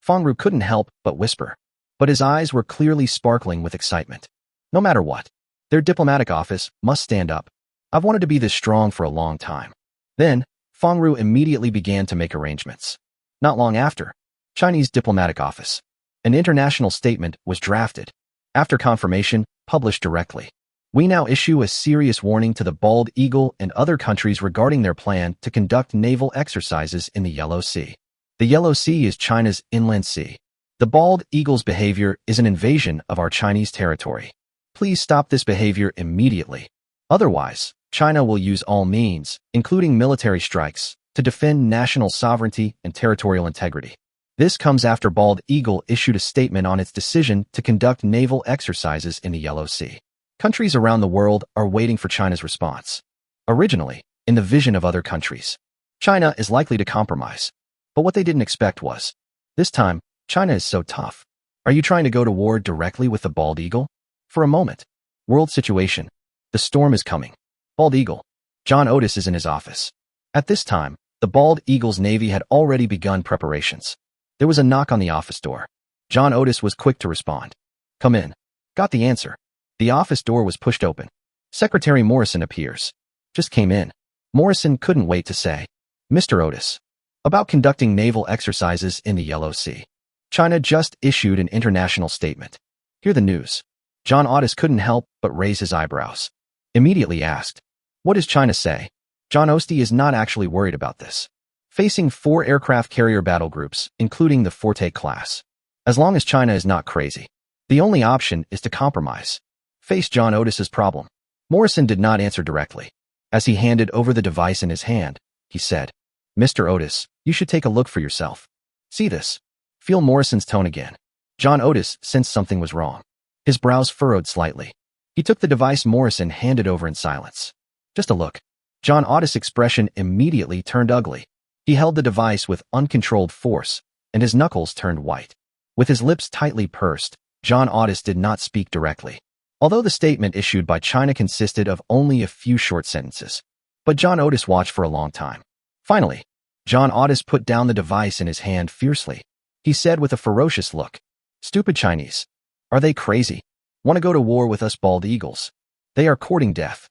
Feng Ru couldn't help but whisper. But his eyes were clearly sparkling with excitement. No matter what, their diplomatic office must stand up. I've wanted to be this strong for a long time. Then, Feng Ru immediately began to make arrangements. Not long after, Chinese diplomatic office. An international statement was drafted. After confirmation, published directly. We now issue a serious warning to the Bald Eagle and other countries regarding their plan to conduct naval exercises in the Yellow Sea. The Yellow Sea is China's inland sea. The Bald Eagle's behavior is an invasion of our Chinese territory. Please stop this behavior immediately. Otherwise, China will use all means, including military strikes, to defend national sovereignty and territorial integrity. This comes after Bald Eagle issued a statement on its decision to conduct naval exercises in the Yellow Sea. Countries around the world are waiting for China's response. Originally, in the vision of other countries, China is likely to compromise. But what they didn't expect was, this time, China is so tough. Are you trying to go to war directly with the Bald Eagle? For a moment. World situation. The storm is coming. Bald Eagle. John Otis is in his office. At this time, the Bald Eagle's navy had already begun preparations. There was a knock on the office door. John Otis was quick to respond. Come in. Got the answer. The office door was pushed open. Secretary Morrison appears. Just came in. Morrison couldn't wait to say, Mr. Otis, about conducting naval exercises in the Yellow Sea. China just issued an international statement. Hear the news. John Otis couldn't help but raise his eyebrows. Immediately asked, what does China say? John Otis is not actually worried about this. Facing 4 aircraft carrier battle groups, including the Forte class. As long as China is not crazy, the only option is to compromise. Face John Otis's problem. Morrison did not answer directly. As he handed over the device in his hand, he said, Mr. Otis, you should take a look for yourself. See this. Feel Morrison's tone again. John Otis sensed something was wrong. His brows furrowed slightly. He took the device Morrison handed over in silence. Just a look. John Otis' expression immediately turned ugly. He held the device with uncontrolled force, and his knuckles turned white. With his lips tightly pursed, John Otis did not speak directly. Although the statement issued by China consisted of only a few short sentences. But John Otis watched for a long time. Finally, John Otis put down the device in his hand fiercely. He said with a ferocious look, Stupid Chinese. Are they crazy? Want to go to war with us Bald Eagles? They are courting death.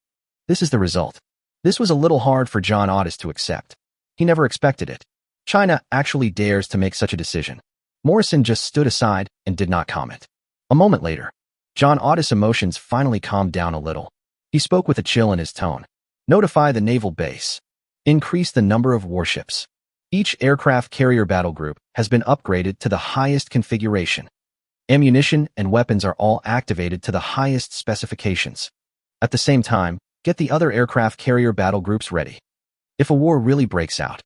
This is the result. This was a little hard for John Otis to accept. He never expected it. China actually dares to make such a decision. Morrison just stood aside and did not comment. A moment later, John Otis' emotions finally calmed down a little. He spoke with a chill in his tone. Notify the naval base. Increase the number of warships. Each aircraft carrier battle group has been upgraded to the highest configuration. Ammunition and weapons are all activated to the highest specifications. At the same time, get the other aircraft carrier battle groups ready. If a war really breaks out,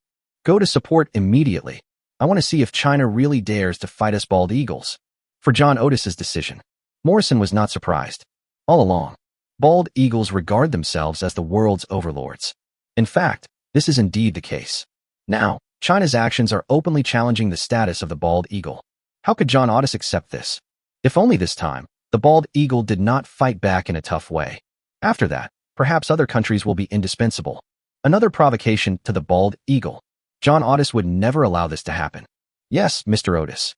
go to support immediately. I want to see if China really dares to fight us Bald Eagles. For John Otis's decision, Morrison was not surprised. All along, Bald Eagles regard themselves as the world's overlords. In fact, this is indeed the case. Now, China's actions are openly challenging the status of the Bald Eagle. How could John Otis accept this? If only this time, the The bald eagle did not fight back in a tough way. After that, perhaps other countries will be indispensable. Another provocation to the bald eagle. John Otis would never allow this to happen. Yes, Mr. Otis.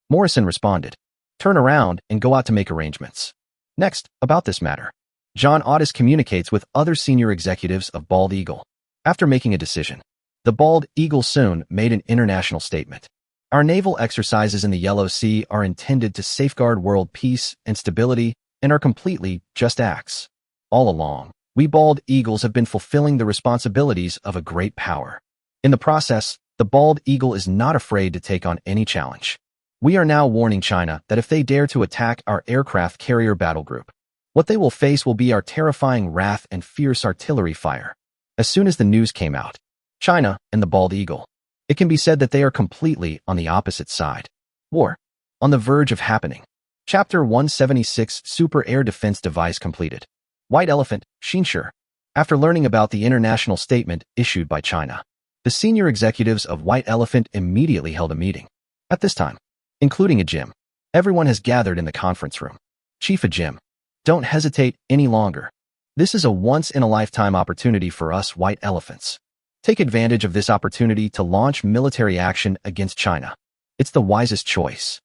Morrison responded. Turn around and go out to make arrangements. Next, about this matter. John Otis communicates with other senior executives of Bald Eagle. After making a decision, the Bald Eagle soon made an international statement. Our naval exercises in the Yellow Sea are intended to safeguard world peace and stability and are completely just acts. All along, we Bald Eagles have been fulfilling the responsibilities of a great power. In the process, the Bald Eagle is not afraid to take on any challenge. We are now warning China that if they dare to attack our aircraft carrier battle group, what they will face will be our terrifying wrath and fierce artillery fire. As soon as the news came out, China and the Bald Eagle, it can be said that they are completely on the opposite side. War. On the verge of happening. Chapter 176 Super Air Defense Device completed. White Elephant, Xinshe. After learning about the international statement issued by China, the senior executives of White Elephant immediately held a meeting. At this time, including Ajim, everyone has gathered in the conference room. Chief Ajim, don't hesitate any longer. This is a once-in-a-lifetime opportunity for us White Elephants. Take advantage of this opportunity to launch military action against China. It's the wisest choice.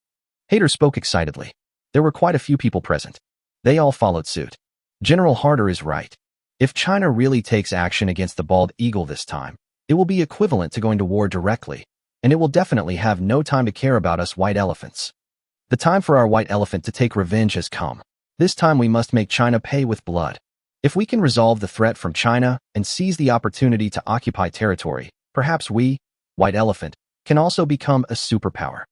Hayter spoke excitedly. There were quite a few people present. They all followed suit. General Harder is right. If China really takes action against the Bald Eagle this time, it will be equivalent to going to war directly, and it will definitely have no time to care about us White Elephants. The time for our White Elephant to take revenge has come. This time we must make China pay with blood. If we can resolve the threat from China and seize the opportunity to occupy territory, perhaps we, White Elephant, can also become a superpower.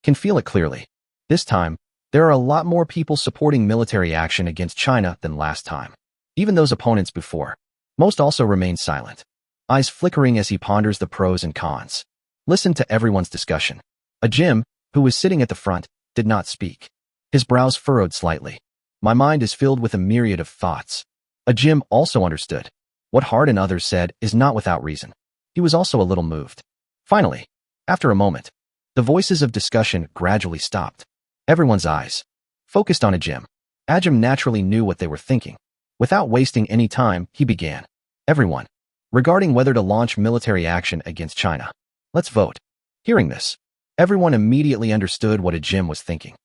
Can feel it clearly. This time, there are a lot more people supporting military action against China than last time. Even those opponents before. Most also remain silent. Eyes flickering as he ponders the pros and cons. Listen to everyone's discussion. Ajim, who was sitting at the front, did not speak. His brows furrowed slightly. My mind is filled with a myriad of thoughts. Ajim also understood. What Hard and others said is not without reason. He was also a little moved. Finally, after a moment, the voices of discussion gradually stopped. Everyone's eyes focused on Ajim. Ajim naturally knew what they were thinking. Without wasting any time, he began. Everyone, regarding whether to launch military action against China. Let's vote. Hearing this, everyone immediately understood what Ajim was thinking.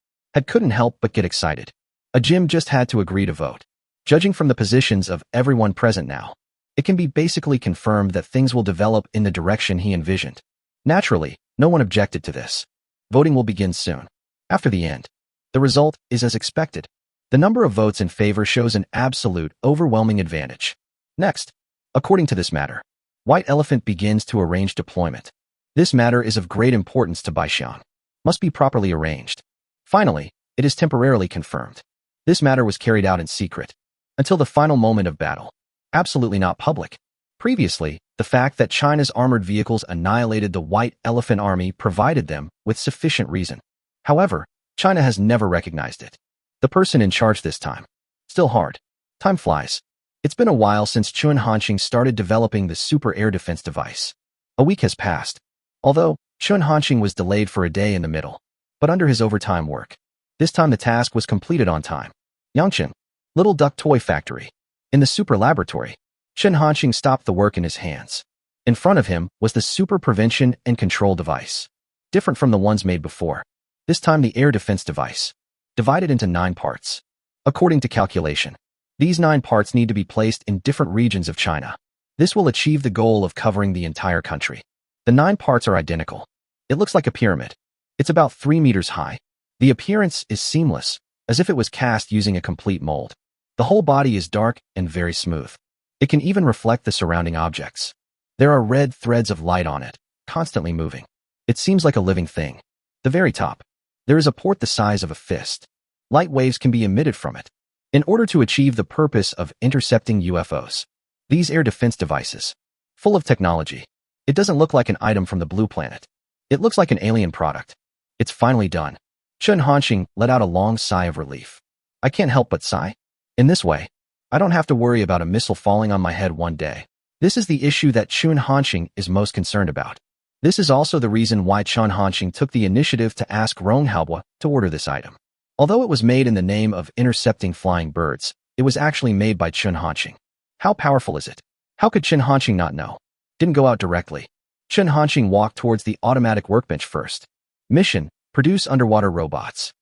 Couldn't help but get excited. Ajim just had to agree to vote. Judging from the positions of everyone present now, it can be basically confirmed that things will develop in the direction he envisioned. Naturally, no one objected to this. Voting will begin soon. After the end, the result is as expected. The number of votes in favor shows an absolute, overwhelming advantage. Next, according to this matter, White Elephant begins to arrange deployment. This matter is of great importance to Baixiang. Must be properly arranged. Finally, it is temporarily confirmed. This matter was carried out in secret. Until the final moment of battle. Absolutely not public. Previously, the fact that China's armored vehicles annihilated the White Elephant Army provided them with sufficient reason. However, China has never recognized it. The person in charge this time. Still hard. Time flies. It's been a while since Chun Hanqing started developing the super air defense device. A week has passed. Although, Chun Hanqing was delayed for a day in the middle. But under his overtime work. This time the task was completed on time. Yangqing. Little Duck Toy Factory. In the super laboratory, Chun Hanqing stopped the work in his hands. In front of him was the super prevention and control device. Different from the ones made before. This time the air defense device. Divided into 9 parts. According to calculation, these 9 parts need to be placed in different regions of China. This will achieve the goal of covering the entire country. The 9 parts are identical. It looks like a pyramid. It's about 3 meters high. The appearance is seamless, as if it was cast using a complete mold. The whole body is dark and very smooth. It can even reflect the surrounding objects. There are red threads of light on it, constantly moving. It seems like a living thing. The very top. There is a port the size of a fist. Light waves can be emitted from it. In order to achieve the purpose of intercepting UFOs. These air defense devices. Full of technology. It doesn't look like an item from the blue planet. It looks like an alien product. It's finally done. Chun Hanqing let out a long sigh of relief. I can't help but sigh. In this way, I don't have to worry about a missile falling on my head one day. This is the issue that Chun Hanqing is most concerned about. This is also the reason why Chun Hanqing took the initiative to ask Rong Haobo to order this item. Although it was made in the name of intercepting flying birds, it was actually made by Chen Hanqing. How powerful is it? How could Chen Hanqing not know? Didn't go out directly. Chen Hanqing walked towards the automatic workbench first. Mission: produce underwater robots.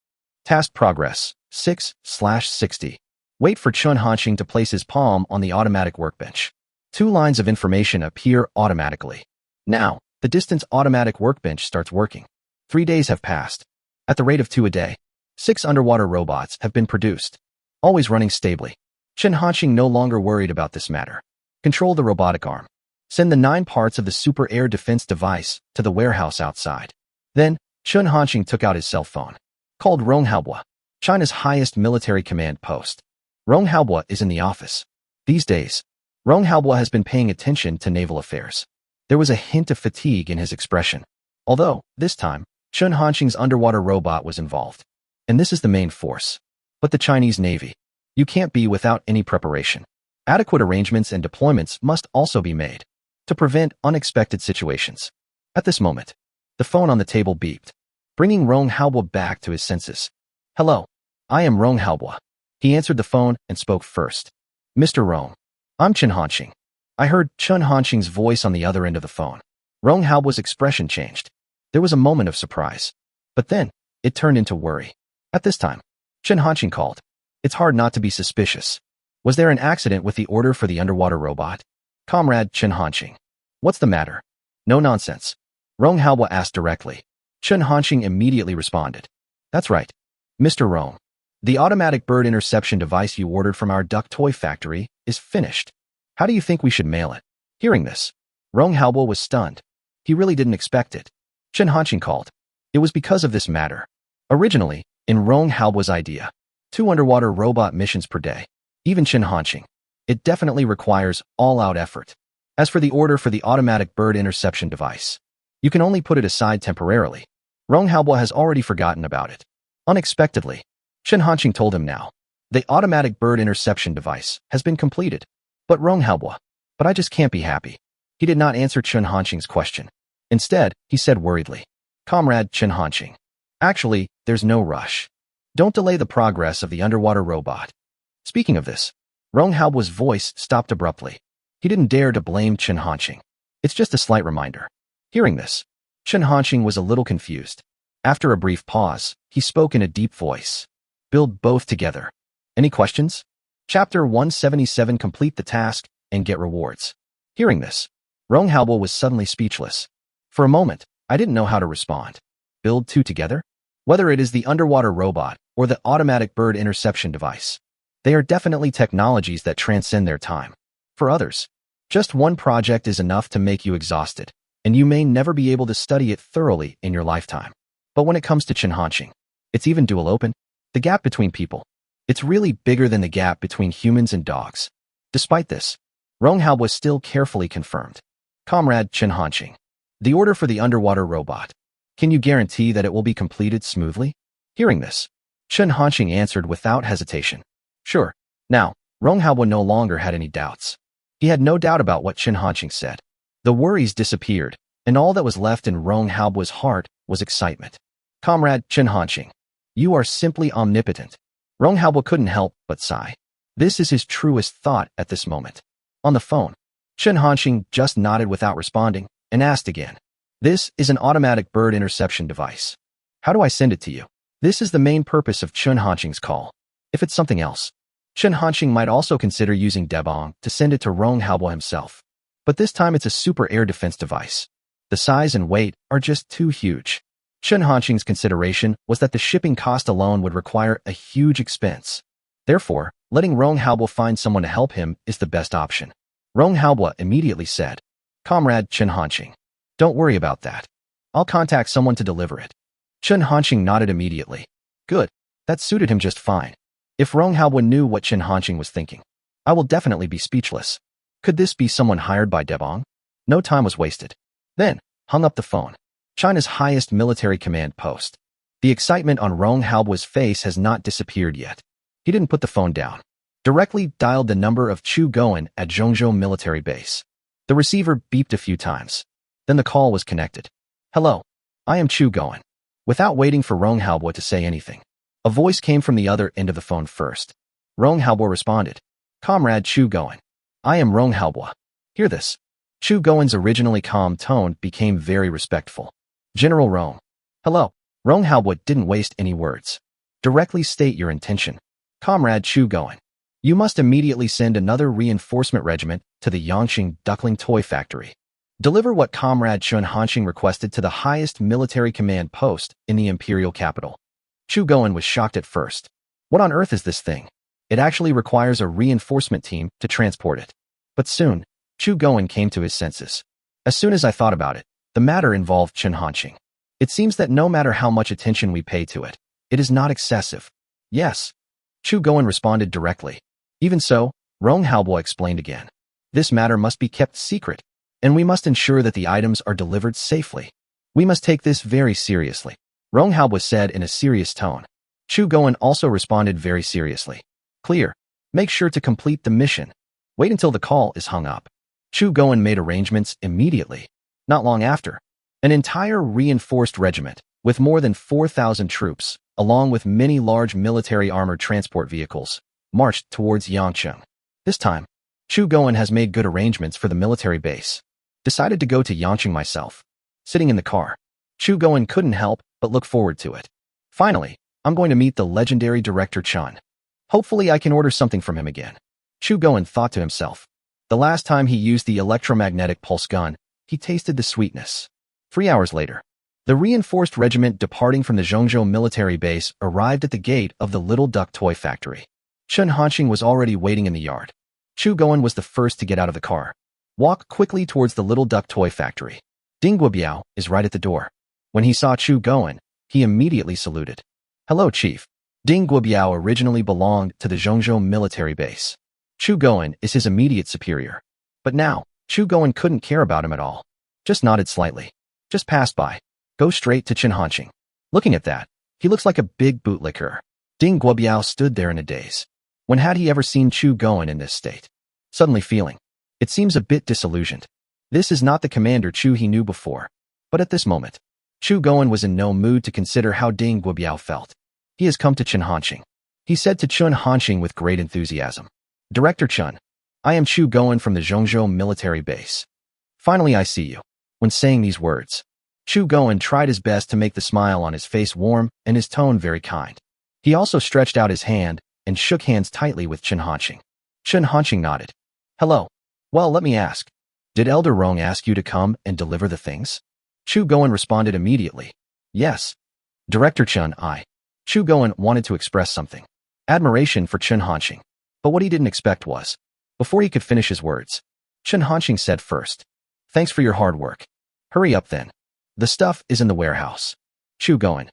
Task progress 6/60. Wait for Chen Hanqing to place his palm on the automatic workbench. 2 lines of information appear automatically. Now, the distance automatic workbench starts working. 3 days have passed. At the rate of 2 a day, 6 underwater robots have been produced, always running stably. Chen Hanqing no longer worried about this matter. Control the robotic arm. Send the 9 parts of the super air defense device to the warehouse outside. Then, Chen Hanqing took out his cell phone. Called Ronghaobua, China's highest military command post. Ronghaobua is in the office. These days, Ronghaobua has been paying attention to naval affairs. There was a hint of fatigue in his expression. Although, this time, Chen Hanqing's underwater robot was involved. And this is the main force. But the Chinese Navy. You can't be without any preparation. Adequate arrangements and deployments must also be made to prevent unexpected situations. At this moment, the phone on the table beeped, bringing Ronghaobua back to his senses. Hello, I am Ronghaobua. He answered the phone and spoke first. Mr. Rong, I'm Chen Hanqing. I heard Chen Hanqing's voice on the other end of the phone. Ronghaobua's expression changed. There was a moment of surprise. But then, it turned into worry. At this time, Chen Hanqing called. It's hard not to be suspicious. Was there an accident with the order for the underwater robot? Comrade Chen Hanqing. What's the matter? No nonsense. Ronghaobua asked directly. Chen Hanqing immediately responded. That's right. Mr. Rong. The automatic bird interception device you ordered from our duck toy factory is finished. How do you think we should mail it? Hearing this, Ronghaobua was stunned. He really didn't expect it. Chen Hanqing called. It was because of this matter. Originally, in Ronghaobua's idea, 2 underwater robot missions per day. Even Chen Hanqing. It definitely requires all-out effort. As for the order for the automatic bird interception device, you can only put it aside temporarily. Ronghaobua has already forgotten about it. Unexpectedly, Chen Hanqing told him now. The automatic bird interception device has been completed. But Ronghaobua, but I just can't be happy. He did not answer Chen Hanqing's question. Instead, he said worriedly, Comrade Chen Hanqing. Actually, there's no rush. Don't delay the progress of the underwater robot. Speaking of this, Ronghaobua's voice stopped abruptly. He didn't dare to blame Chen Hanqing. It's just a slight reminder. Hearing this, Chen Hanqing was a little confused. After a brief pause, he spoke in a deep voice. Build both together. Any questions? Chapter 177. Complete the task and get rewards. Hearing this, Ronghaobua was suddenly speechless. For a moment, I didn't know how to respond. Build 2 together? Whether it is the underwater robot or the automatic bird interception device, they are definitely technologies that transcend their time. For others, just one project is enough to make you exhausted, and you may never be able to study it thoroughly in your lifetime. But when it comes to Chen Hanqing, it's even dual open. The gap between people. It's really bigger than the gap between humans and dogs. Despite this, Ronghaobua still carefully confirmed. Comrade Chen Hanqing. The order for the underwater robot. Can you guarantee that it will be completed smoothly? Hearing this, Chen Hanqing answered without hesitation. Sure. Now, Ronghaobua no longer had any doubts. He had no doubt about what Chen Hanqing said. The worries disappeared, and all that was left in Ronghaobua's heart was excitement. Comrade Chen Hanqing. You are simply omnipotent. Ronghaobua couldn't help but sigh. This is his truest thought at this moment. On the phone, Chen Hanqing just nodded without responding and asked again. This is an automatic bird interception device. How do I send it to you? This is the main purpose of Chen Hanqing's call. If it's something else, Chen Hanqing might also consider using Debong to send it to Ronghaobua himself. But this time it's a super air defense device. The size and weight are just too huge. Chen Hanqing's consideration was that the shipping cost alone would require a huge expense. Therefore, letting Ronghaobua find someone to help him is the best option. Ronghaobua immediately said, Comrade Chen Hanqing, don't worry about that. I'll contact someone to deliver it. Chen Hanqing nodded immediately. Good. That suited him just fine. If Ronghaobua knew what Chen Hanqing was thinking, I will definitely be speechless. Could this be someone hired by Debong? No time was wasted. Then, hung up the phone. China's highest military command post. The excitement on Ronghaobua's face has not disappeared yet. He didn't put the phone down. Directly dialed the number of Chu Goen at Zhongzhou military base. The receiver beeped a few times. Then the call was connected. Hello, I am Chu Goen. Without waiting for Ronghaobua to say anything, A voice came from the other end of the phone first. Rong Haobo responded. Comrade Chu Goen. I am Rong Haobo. Hear this. Chu Goen's originally calm tone became very respectful. General Rong. Hello. Rong Haobo didn't waste any words. Directly state your intention. Comrade Chu Goen. You must immediately send another reinforcement regiment to the Yangqing Duckling Toy Factory. Deliver what Comrade Chen Hanqing requested to the highest military command post in the imperial capital. Chu Goen was shocked at first. What on earth is this thing? It actually requires a reinforcement team to transport it. But soon, Chu Goen came to his senses. As soon as I thought about it, the matter involved Chen Hanqing. It seems that no matter how much attention we pay to it, it is not excessive. Yes. Chu Goen responded directly. Even so, Rong Haobo explained again. This matter must be kept secret, and we must ensure that the items are delivered safely. We must take this very seriously. Rong Haobo said in a serious tone. Chu Goen also responded very seriously. Clear. Make sure to complete the mission. Wait until the call is hung up. Chu Goen made arrangements immediately. Not long after, an entire reinforced regiment, with more than 4,000 troops, along with many large military armored transport vehicles, marched towards Yangqing. This time, Chu Goen has made good arrangements for the military base. Decided to go to Yangqing myself. Sitting in the car, Chu Goen couldn't help but look forward to it. Finally, I'm going to meet the legendary Director Chen. Hopefully I can order something from him again. Chu Goen thought to himself. The last time he used the electromagnetic pulse gun, he tasted the sweetness. 3 hours later, the reinforced regiment departing from the Zhongzhou military base arrived at the gate of the Little Duck Toy Factory. Chen Hanqing was already waiting in the yard. Chu Goen was the first to get out of the car. Walk quickly towards the Little Duck Toy Factory. Ding Guobiao is right at the door. When he saw Chu Goen, he immediately saluted. Hello, Chief. Ding Guobiao originally belonged to the Zhongzhou military base. Chu Goen is his immediate superior. But now, Chu Goen couldn't care about him at all. Just nodded slightly. Just passed by. Go straight to Chen Hanqing. Looking at that, he looks like a big bootlicker. Ding Guobiao stood there in a daze. When had he ever seen Chu Goen in this state? Suddenly feeling. It seems a bit disillusioned. This is not the Commander Chu he knew before. But at this moment, Chu Goen was in no mood to consider how Ding Guobiao felt. He has come to Chen Hanqing. He said to Chen Hanqing with great enthusiasm. Director Chen, I am Chu Goen from the Zhongzhou military base. Finally I see you. When saying these words, Chu Goen tried his best to make the smile on his face warm and his tone very kind. He also stretched out his hand and shook hands tightly with Chen Hanqing. Chen Hanqing nodded. Hello. Well, let me ask. Did Elder Rong ask you to come and deliver the things? Chu Goen responded immediately. Yes. Director Chen, Chu Goen wanted to express something. Admiration for Chen Hanqing. But what he didn't expect was, before he could finish his words, Chen Hanqing said first, thanks for your hard work. Hurry up then. The stuff is in the warehouse. Chu Goen.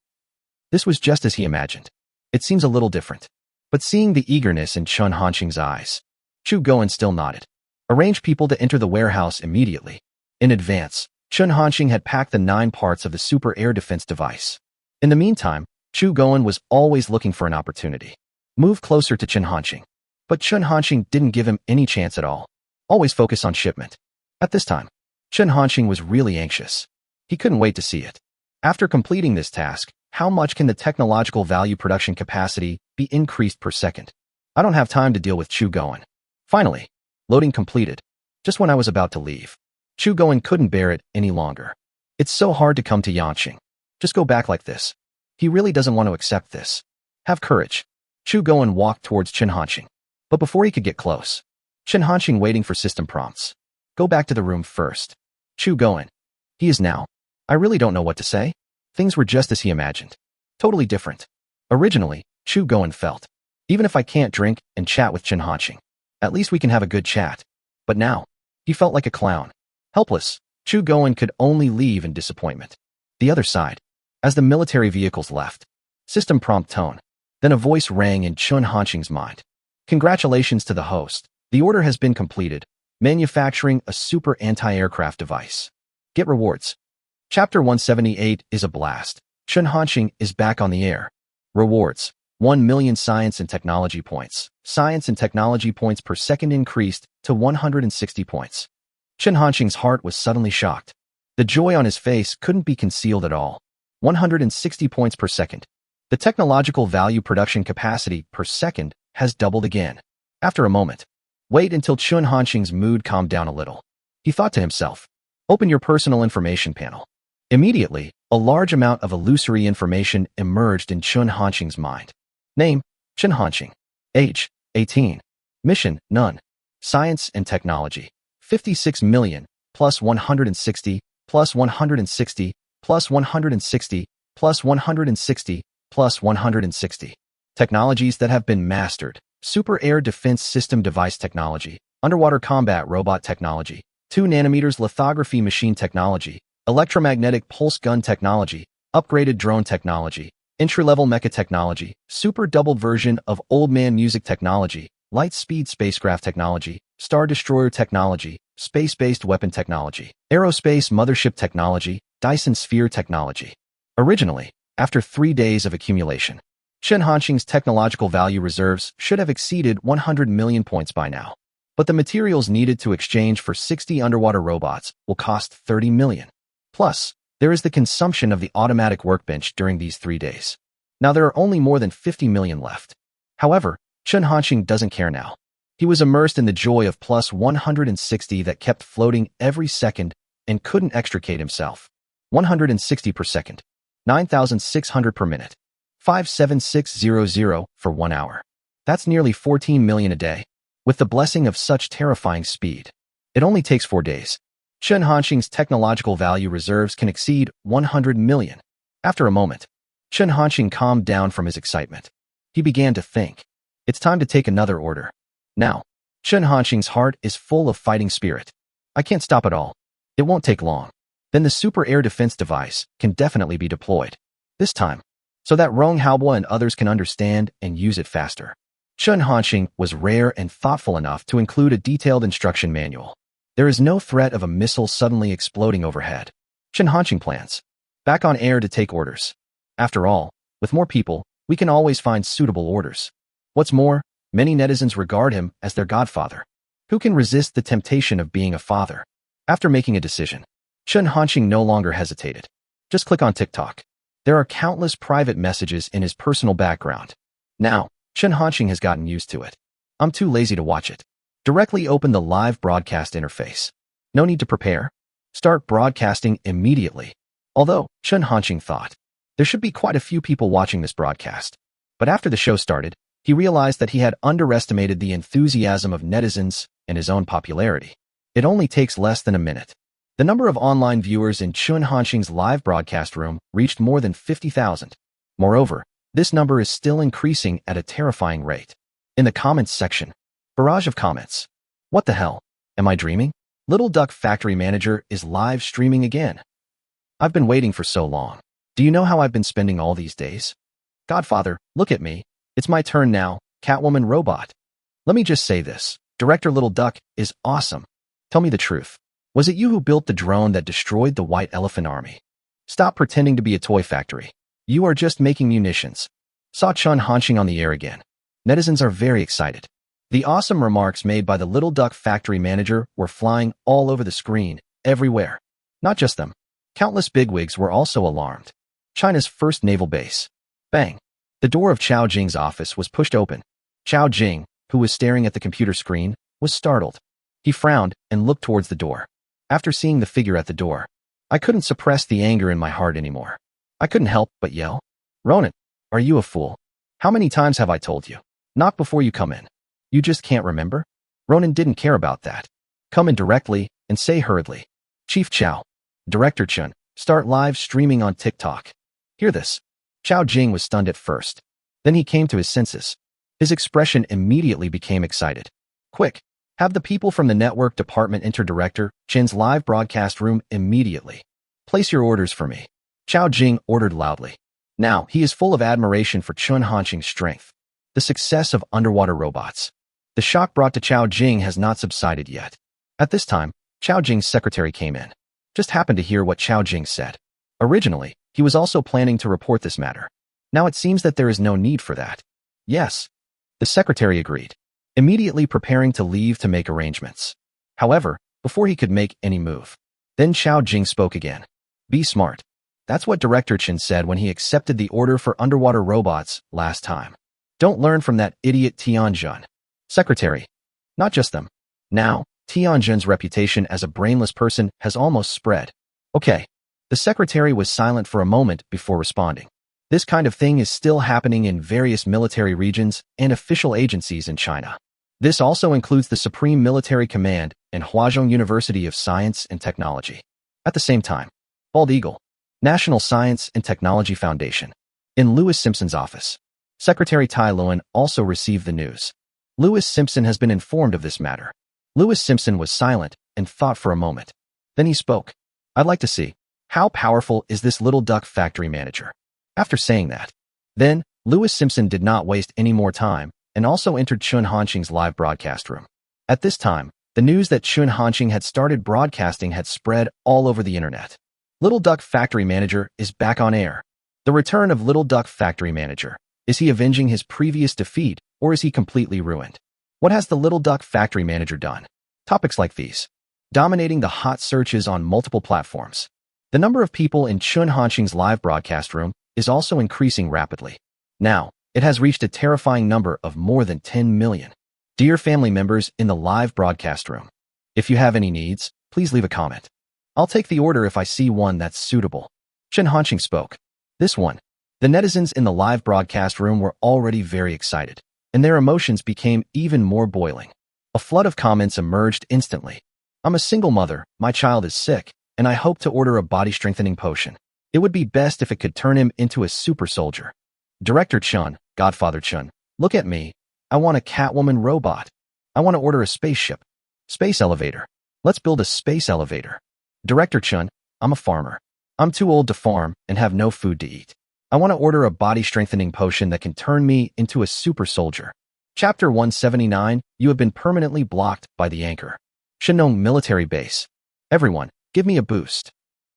This was just as he imagined. It seems a little different. But seeing the eagerness in Chen Hanqing's eyes, Chu Goen still nodded. Arrange people to enter the warehouse immediately. In advance, Chen Hanqing had packed the 9 parts of the super air defense device. In the meantime, Chu Goen was always looking for an opportunity. Move closer to Chen Hanqing. But Chen Hanqing didn't give him any chance at all. Always focus on shipment. At this time, Chen Hanqing was really anxious. He couldn't wait to see it. After completing this task, how much can the technological value production capacity be increased per second? I don't have time to deal with Chu Goen. Finally, loading completed. Just when I was about to leave, Chu Goen couldn't bear it any longer. It's so hard to come to Yangqing. Just go back like this. He really doesn't want to accept this. Have courage. Chu Goen walked towards Chen Hanqing. But before he could get close, Chen Hanqing waiting for system prompts. Go back to the room first. Chu Goen. He is now. I really don't know what to say. Things were just as he imagined. Totally different. Originally, Chu Goen felt, even if I can't drink and chat with Chen Hanqing, at least we can have a good chat. But now, he felt like a clown. Helpless, Chu Goen could only leave in disappointment. The other side, as the military vehicles left, system prompt tone, then a voice rang in Chen Hanqing's mind. Congratulations to the host. The order has been completed. Manufacturing a super anti-aircraft device. Get rewards. Chapter 178 is a blast. Chen Hanqing is back on the air. Rewards. 1 million science and technology points. Science and technology points per second increased to 160 points. Chen Hanqing's heart was suddenly shocked. The joy on his face couldn't be concealed at all. 160 points per second. The technological value production capacity per second has doubled again. After a moment, wait until Chun Hanxing's mood calmed down a little. He thought to himself, open your personal information panel. Immediately, a large amount of illusory information emerged in Chun Hanxing's mind. Name, Chun Hanxing. Age, 18. Mission, none. Science and technology, 56 million, plus 160, plus 160, plus 160, plus 160, plus 160. Technologies that have been mastered: super air defense system device technology, underwater combat robot technology, 2 nanometers lithography machine technology, electromagnetic pulse gun technology, upgraded drone technology, entry-level mecha technology, super doubled version of old man music technology, light-speed spacecraft technology, star destroyer technology, space-based weapon technology, aerospace mothership technology, Dyson sphere technology. Originally, after 3 days of accumulation, Chun Hanxing's technological value reserves should have exceeded 100 million points by now. But the materials needed to exchange for 60 underwater robots will cost 30 million. Plus, there is the consumption of the automatic workbench during these 3 days. Now there are only more than 50 million left. However, Chun Hanxing doesn't care now. He was immersed in the joy of plus 160 that kept floating every second and couldn't extricate himself. 160 per second. 9,600 per minute. 57600 for 1 hour. That's nearly 14 million a day. With the blessing of such terrifying speed, it only takes 4 days. Chun Hanxing's technological value reserves can exceed 100 million. After a moment, Chun Hanxing calmed down from his excitement. He began to think. It's time to take another order. Now, Chun Hanxing's heart is full of fighting spirit. I can't stop it all. It won't take long. Then the super air defense device can definitely be deployed. This time, so that Rong Haobo and others can understand and use it faster. Chun Hanxing was rare and thoughtful enough to include a detailed instruction manual. There is no threat of a missile suddenly exploding overhead. Chun Hanxing plans. Back on air to take orders. After all, with more people, we can always find suitable orders. What's more, many netizens regard him as their godfather. Who can resist the temptation of being a father? After making a decision, Chun Hanxing no longer hesitated. Just click on TikTok. There are countless private messages in his personal background. Now, Chun Hanxing has gotten used to it. I'm too lazy to watch it. Directly open the live broadcast interface. No need to prepare. Start broadcasting immediately. Although, Chun Hanxing thought, there should be quite a few people watching this broadcast. But after the show started, he realized that he had underestimated the enthusiasm of netizens and his own popularity. It only takes less than a minute. The number of online viewers in Chun Hanxing's live broadcast room reached more than 50,000. Moreover, this number is still increasing at a terrifying rate. In the comments section, barrage of comments. What the hell? Am I dreaming? Little Duck Factory Manager is live streaming again. I've been waiting for so long. Do you know how I've been spending all these days? Godfather, look at me. It's my turn now, Catwoman Robot. Let me just say this. Director Little Duck is awesome. Tell me the truth. Was it you who built the drone that destroyed the White Elephant Army? Stop pretending to be a toy factory. You are just making munitions. Saw Chun Hanxing on the air again. Netizens are very excited. The awesome remarks made by the Little Duck Factory Manager were flying all over the screen, everywhere. Not just them. Countless bigwigs were also alarmed. China's first naval base. Bang. The door of Chao Jing's office was pushed open. Chao Jing, who was staring at the computer screen, was startled. He frowned and looked towards the door. After seeing the figure at the door, I couldn't suppress the anger in my heart anymore. I couldn't help but yell, Ronan, are you a fool? How many times have I told you? Knock before you come in. You just can't remember? Ronan didn't care about that. Come in directly and say hurriedly, Chief Chao, Director Chun, start live streaming on TikTok. Hear this. Chao Jing was stunned at first. Then he came to his senses. His expression immediately became excited. Quick, have the people from the network department enter Director Chin's live broadcast room immediately. Place your orders for me. Chao Jing ordered loudly. Now, he is full of admiration for Chun Hanxing's strength. The success of underwater robots. The shock brought to Chao Jing has not subsided yet. At this time, Chao Jing's secretary came in. Just happened to hear what Chao Jing said. Originally, he was also planning to report this matter. Now it seems that there is no need for that. Yes. The secretary agreed, immediately preparing to leave to make arrangements. However, before he could make any move, then Chao Jing spoke again. Be smart. That's what Director Chen said when he accepted the order for underwater robots last time. Don't learn from that idiot Tianjun. Secretary. Not just them. Now, Tianjun's reputation as a brainless person has almost spread. Okay. The secretary was silent for a moment before responding. This kind of thing is still happening in various military regions and official agencies in China. This also includes the Supreme Military Command and Huazhong University of Science and Technology. At the same time, Bald Eagle, National Science and Technology Foundation. In Lewis Simpson's office, Secretary Tai Luan also received the news. Lewis Simpson has been informed of this matter. Lewis Simpson was silent and thought for a moment. Then he spoke. I'd like to see. How powerful is this little duck factory manager? After saying that, then Lewis Simpson did not waste any more time and also entered Chun Hanqing's live broadcast room. At this time, the news that Chun Hanqing had started broadcasting had spread all over the internet. Little Duck Factory Manager is back on air. The return of Little Duck Factory Manager. Is he avenging his previous defeat, or is he completely ruined? What has the Little Duck Factory Manager done? Topics like these, dominating the hot searches on multiple platforms. The number of people in Chun Hanqing's live broadcast room is also increasing rapidly. Now, it has reached a terrifying number of more than 10 million. Dear family members in the live broadcast room, if you have any needs, please leave a comment. I'll take the order if I see one that's suitable. Chun Hanqing spoke. This one. The netizens in the live broadcast room were already very excited, and their emotions became even more boiling. A flood of comments emerged instantly. I'm a single mother, my child is sick, and I hope to order a body-strengthening potion. It would be best if it could turn him into a super soldier. Director Chun, Godfather Chun, look at me. I want a Catwoman robot. I want to order a spaceship. Space elevator. Let's build a space elevator. Director Chun, I'm a farmer. I'm too old to farm and have no food to eat. I want to order a body-strengthening potion that can turn me into a super soldier. Chapter 179, you have been permanently blocked by the anchor. Shenong Military Base. Everyone, give me a boost.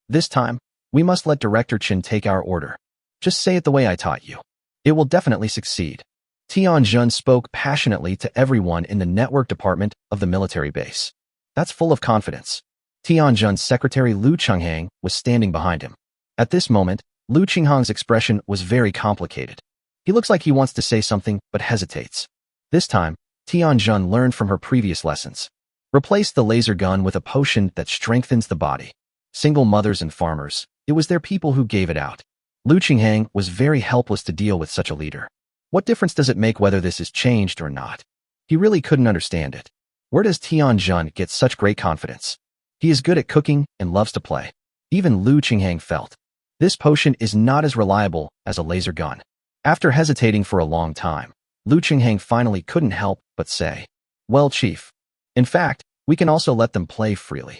This time, we must let Director Chen take our order. Just say it the way I taught you. It will definitely succeed. Tianjun spoke passionately to everyone in the network department of the military base. That's full of confidence. Tianjun's secretary Lu Chenghang was standing behind him. At this moment, Lu Chenghang's expression was very complicated. He looks like he wants to say something but hesitates. This time, Tianjun learned from her previous lessons. Replace the laser gun with a potion that strengthens the body. Single mothers and farmers, it was their people who gave it out. Lu Chenghang was very helpless to deal with such a leader. What difference does it make whether this is changed or not? He really couldn't understand it. Where does Tianjun get such great confidence? He is good at cooking and loves to play. Even Lu Chenghang felt. This potion is not as reliable as a laser gun. After hesitating for a long time, Lu Chenghang finally couldn't help but say, well, Chief. In fact, we can also let them play freely.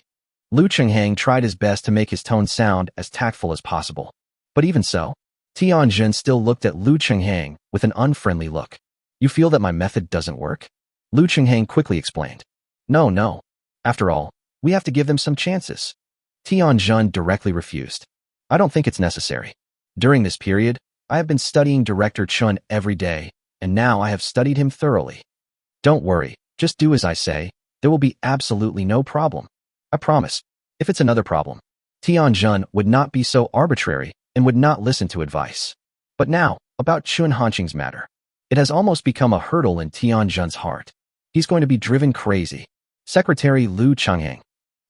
Lu Chenghang tried his best to make his tone sound as tactful as possible. But even so, Tianjun still looked at Lu Chenghang with an unfriendly look. You feel that my method doesn't work? Lu Chenghang quickly explained. No. After all, we have to give them some chances. Tianjun directly refused. I don't think it's necessary. During this period, I have been studying Director Chun every day, and now I have studied him thoroughly. Don't worry, just do as I say. There will be absolutely no problem. I promise. If it's another problem, Tianjun would not be so arbitrary and would not listen to advice. But now, about Chun Hanqing's matter. It has almost become a hurdle in Tianjun's heart. He's going to be driven crazy. Secretary Lu Chenghang.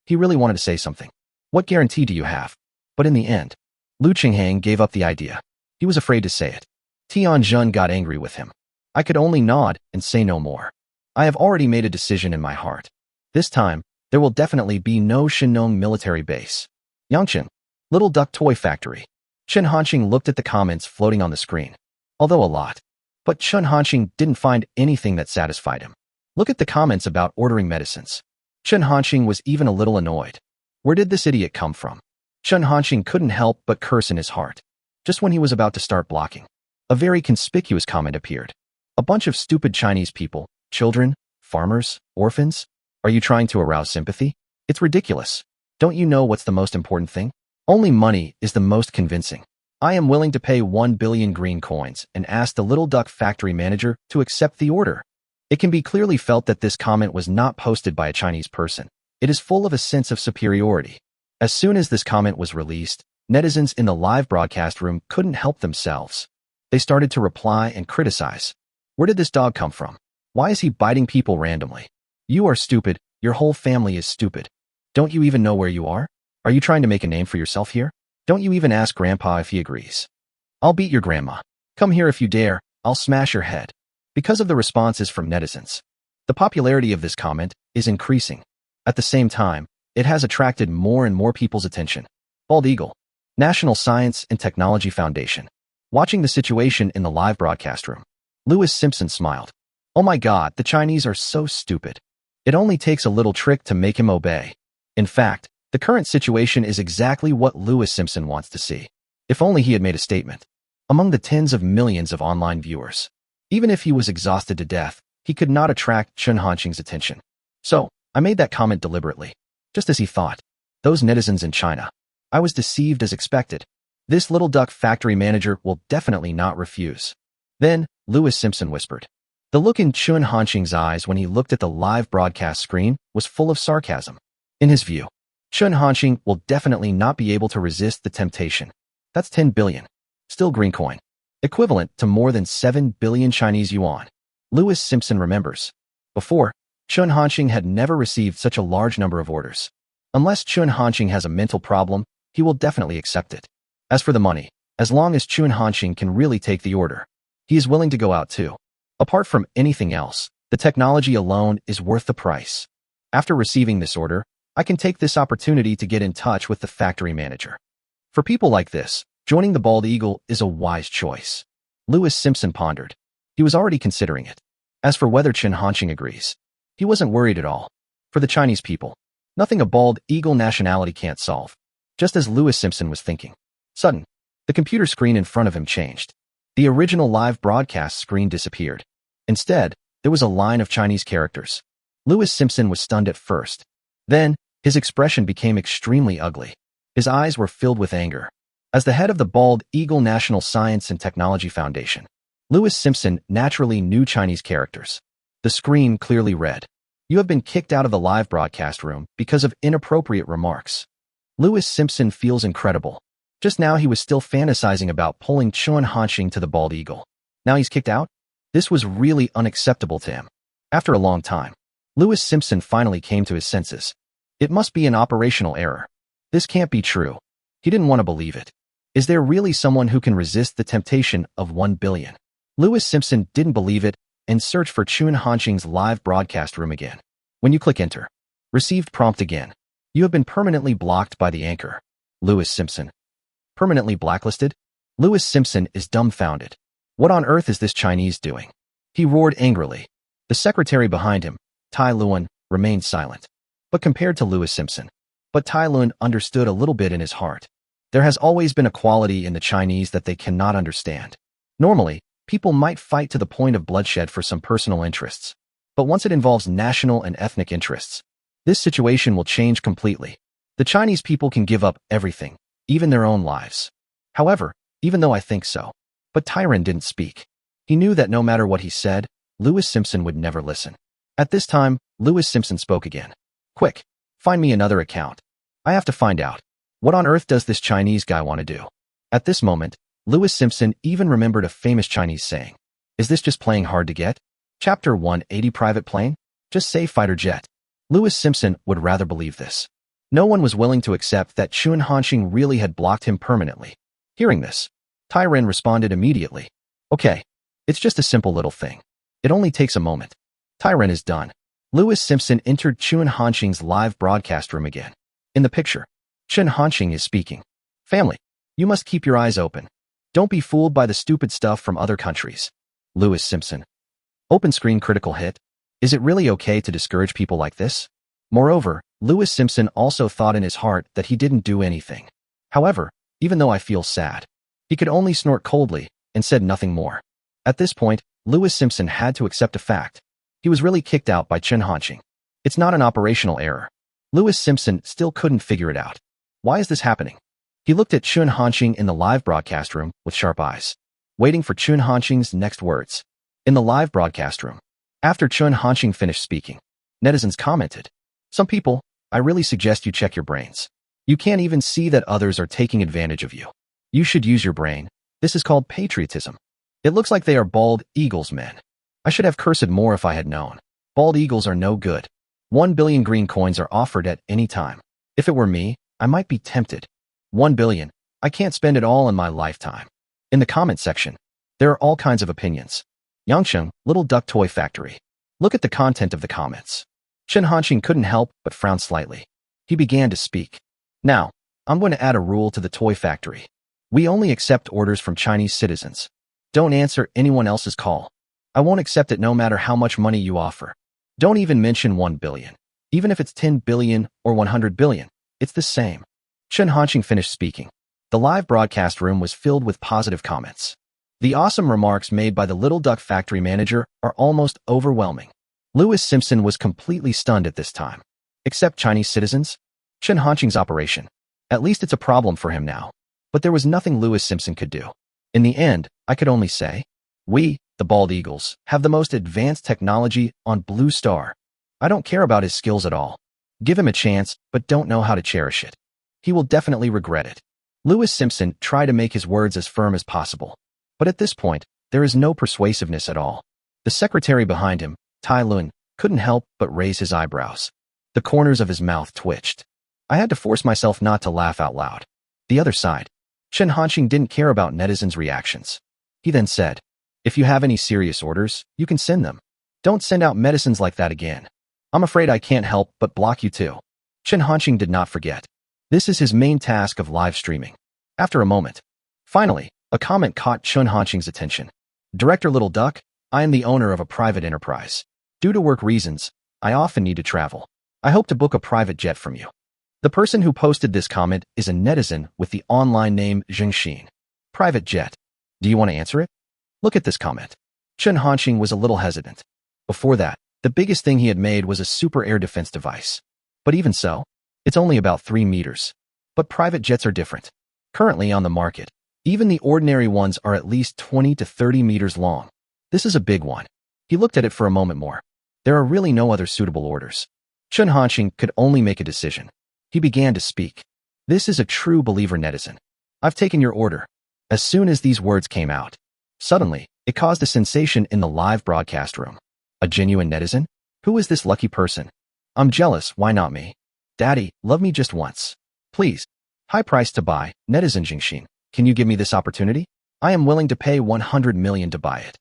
He really wanted to say something. What guarantee do you have? But in the end, Lu Chenghang gave up the idea. He was afraid to say it. Tianjun got angry with him. I could only nod and say no more. I have already made a decision in my heart. This time, there will definitely be no Shenong military base. Yangcheng, Little Duck Toy Factory. Chun Hanqing looked at the comments floating on the screen. Although a lot. But Chun Hanqing didn't find anything that satisfied him. Look at the comments about ordering medicines. Chun Hanqing was even a little annoyed. Where did this idiot come from? Chun Hanqing couldn't help but curse in his heart. Just when he was about to start blocking, a very conspicuous comment appeared. A bunch of stupid Chinese people, children, farmers, orphans. Are you trying to arouse sympathy? It's ridiculous. Don't you know what's the most important thing? Only money is the most convincing. I am willing to pay 1 billion green coins and ask the Little Duck Factory manager to accept the order. It can be clearly felt that this comment was not posted by a Chinese person. It is full of a sense of superiority. As soon as this comment was released, Netizens in the live broadcast room couldn't help themselves. They started to reply and criticize. Where did this dog come from? Why is he biting people randomly? You are stupid. Your whole family is stupid. Don't you even know where you are? Are you trying to make a name for yourself here? Don't you even ask Grandpa if he agrees? I'll beat your grandma. Come here if you dare. I'll smash your head. Because of the responses from netizens, the popularity of this comment is increasing. At the same time, it has attracted more and more people's attention. Bald Eagle, National Science and Technology Foundation. Watching the situation in the live broadcast room, Lewis Simpson smiled. Oh my God, the Chinese are so stupid. It only takes a little trick to make him obey. In fact, the current situation is exactly what Lewis Simpson wants to see. If only he had made a statement. Among the tens of millions of online viewers, even if he was exhausted to death, he could not attract Chen Hanqing's attention. So, I made that comment deliberately, just as he thought. Those netizens in China. I was deceived as expected. This little duck factory manager will definitely not refuse. Then, Lewis Simpson whispered. The look in Chen Hanqing's eyes when he looked at the live broadcast screen was full of sarcasm. In his view, Chen Hanqing will definitely not be able to resist the temptation. That's 10 billion. Still green coin. Equivalent to more than 7 billion Chinese yuan. Lewis Simpson remembers. Before, Chen Hanqing had never received such a large number of orders. Unless Chen Hanqing has a mental problem, he will definitely accept it. As for the money, as long as Chen Hanqing can really take the order, he is willing to go out too. Apart from anything else, the technology alone is worth the price. After receiving this order, I can take this opportunity to get in touch with the factory manager. For people like this, joining the Bald Eagle is a wise choice. Lewis Simpson pondered. He was already considering it. As for whether Chen Hanqing agrees, he wasn't worried at all. For the Chinese people, nothing a Bald Eagle nationality can't solve. Just as Lewis Simpson was thinking. Sudden, the computer screen in front of him changed. The original live broadcast screen disappeared. Instead, there was a line of Chinese characters. Lewis Simpson was stunned at first. Then, his expression became extremely ugly. His eyes were filled with anger. As the head of the Bald Eagle National Science and Technology Foundation, Lewis Simpson naturally knew Chinese characters. The screen clearly read, "You have been kicked out of the live broadcast room because of inappropriate remarks." Lewis Simpson feels incredible. Just now he was still fantasizing about pulling Chen Hanqing to the Bald Eagle. Now he's kicked out? This was really unacceptable to him. After a long time, Lewis Simpson finally came to his senses. It must be an operational error. This can't be true. He didn't want to believe it. Is there really someone who can resist the temptation of 1 billion? Lewis Simpson didn't believe it and searched for Chen Hanqing's live broadcast room again. When you click enter, received prompt again. You have been permanently blocked by the anchor. Lewis Simpson. Permanently blacklisted? Lewis Simpson is dumbfounded. What on earth is this Chinese doing? He roared angrily. The secretary behind him, Tai Luan, remained silent. But compared to Lewis Simpson, Tai Luan understood a little bit in his heart. There has always been a quality in the Chinese that they cannot understand. Normally, people might fight to the point of bloodshed for some personal interests. But once it involves national and ethnic interests, this situation will change completely. The Chinese people can give up everything, even their own lives. However, even though I think so, but Tyron didn't speak. He knew that no matter what he said, Lewis Simpson would never listen. At this time, Lewis Simpson spoke again. Quick, find me another account. I have to find out. What on earth does this Chinese guy want to do? At this moment, Lewis Simpson even remembered a famous Chinese saying. Is this just playing hard to get? Chapter 180 Private Plane? Just say fighter jet. Lewis Simpson would rather believe this. No one was willing to accept that Chen Hanqing really had blocked him permanently. Hearing this, Tyron responded immediately. Okay, it's just a simple little thing. It only takes a moment. Tyron is done. Lewis Simpson entered Chen Hanqing's live broadcast room again. In the picture, Chen Hanqing is speaking. Family, you must keep your eyes open. Don't be fooled by the stupid stuff from other countries. Lewis Simpson. Open screen critical hit. Is it really okay to discourage people like this? Moreover, Lewis Simpson also thought in his heart that he didn't do anything. However, even though I feel sad, he could only snort coldly and said nothing more. At this point, Lewis Simpson had to accept a fact. He was really kicked out by Chen Hanqing. It's not an operational error. Lewis Simpson still couldn't figure it out. Why is this happening? He looked at Chen Hanqing in the live broadcast room with sharp eyes, waiting for Chen Hanqing's next words. In the live broadcast room, after Chen Hanqing finished speaking, netizens commented, "Some people, I really suggest you check your brains. You can't even see that others are taking advantage of you. You should use your brain. This is called patriotism. It looks like they are bald eagles, men. I should have cursed more if I had known. Bald eagles are no good. 1 billion green coins are offered at any time. If it were me, I might be tempted. 1 billion. I can't spend it all in my lifetime. In the comment section, there are all kinds of opinions. Yangcheng, Little Duck Toy Factory. Look at the content of the comments. Chen Hanqing couldn't help but frown slightly. He began to speak. Now, I'm going to add a rule to the toy factory. We only accept orders from Chinese citizens. Don't answer anyone else's call. I won't accept it no matter how much money you offer. Don't even mention 1 billion. Even if it's 10 billion or 100 billion, it's the same. Chen Hanqing finished speaking. The live broadcast room was filled with positive comments. The awesome remarks made by the Little Duck Factory manager are almost overwhelming. Louis Simpson was completely stunned at this time. Except Chinese citizens? Chen Hanqing's operation. At least it's a problem for him now. But there was nothing Louis Simpson could do. In the end, I could only say, we, the Bald Eagles, have the most advanced technology on Blue Star. I don't care about his skills at all. Give him a chance, but don't know how to cherish it. He will definitely regret it. Louis Simpson tried to make his words as firm as possible. But at this point, there is no persuasiveness at all. The secretary behind him, Tai Lun, couldn't help but raise his eyebrows. The corners of his mouth twitched. I had to force myself not to laugh out loud. The other side. Chen Hanqing didn't care about netizens' reactions. He then said, if you have any serious orders, you can send them. Don't send out medicines like that again. I'm afraid I can't help but block you too. Chen Hanqing did not forget. This is his main task of live streaming. After a moment, finally, a comment caught Chen Hanqing's attention. Director Little Duck, I am the owner of a private enterprise. Due to work reasons, I often need to travel. I hope to book a private jet from you. The person who posted this comment is a netizen with the online name Zhengxin. Private jet. Do you want to answer it? Look at this comment. Chen Hanqing was a little hesitant. Before that, the biggest thing he had made was a super air defense device. But even so, it's only about 3 meters. But private jets are different. Currently on the market, even the ordinary ones are at least 20 to 30 meters long. This is a big one. He looked at it for a moment more. There are really no other suitable orders. Chen Hanqing could only make a decision. He began to speak. This is a true believer netizen. I've taken your order. As soon as these words came out, suddenly, it caused a sensation in the live broadcast room. A genuine netizen? Who is this lucky person? I'm jealous, why not me? Daddy, love me just once. Please. High price to buy, netizen Zhengxin. Can you give me this opportunity? I am willing to pay 100 million to buy it.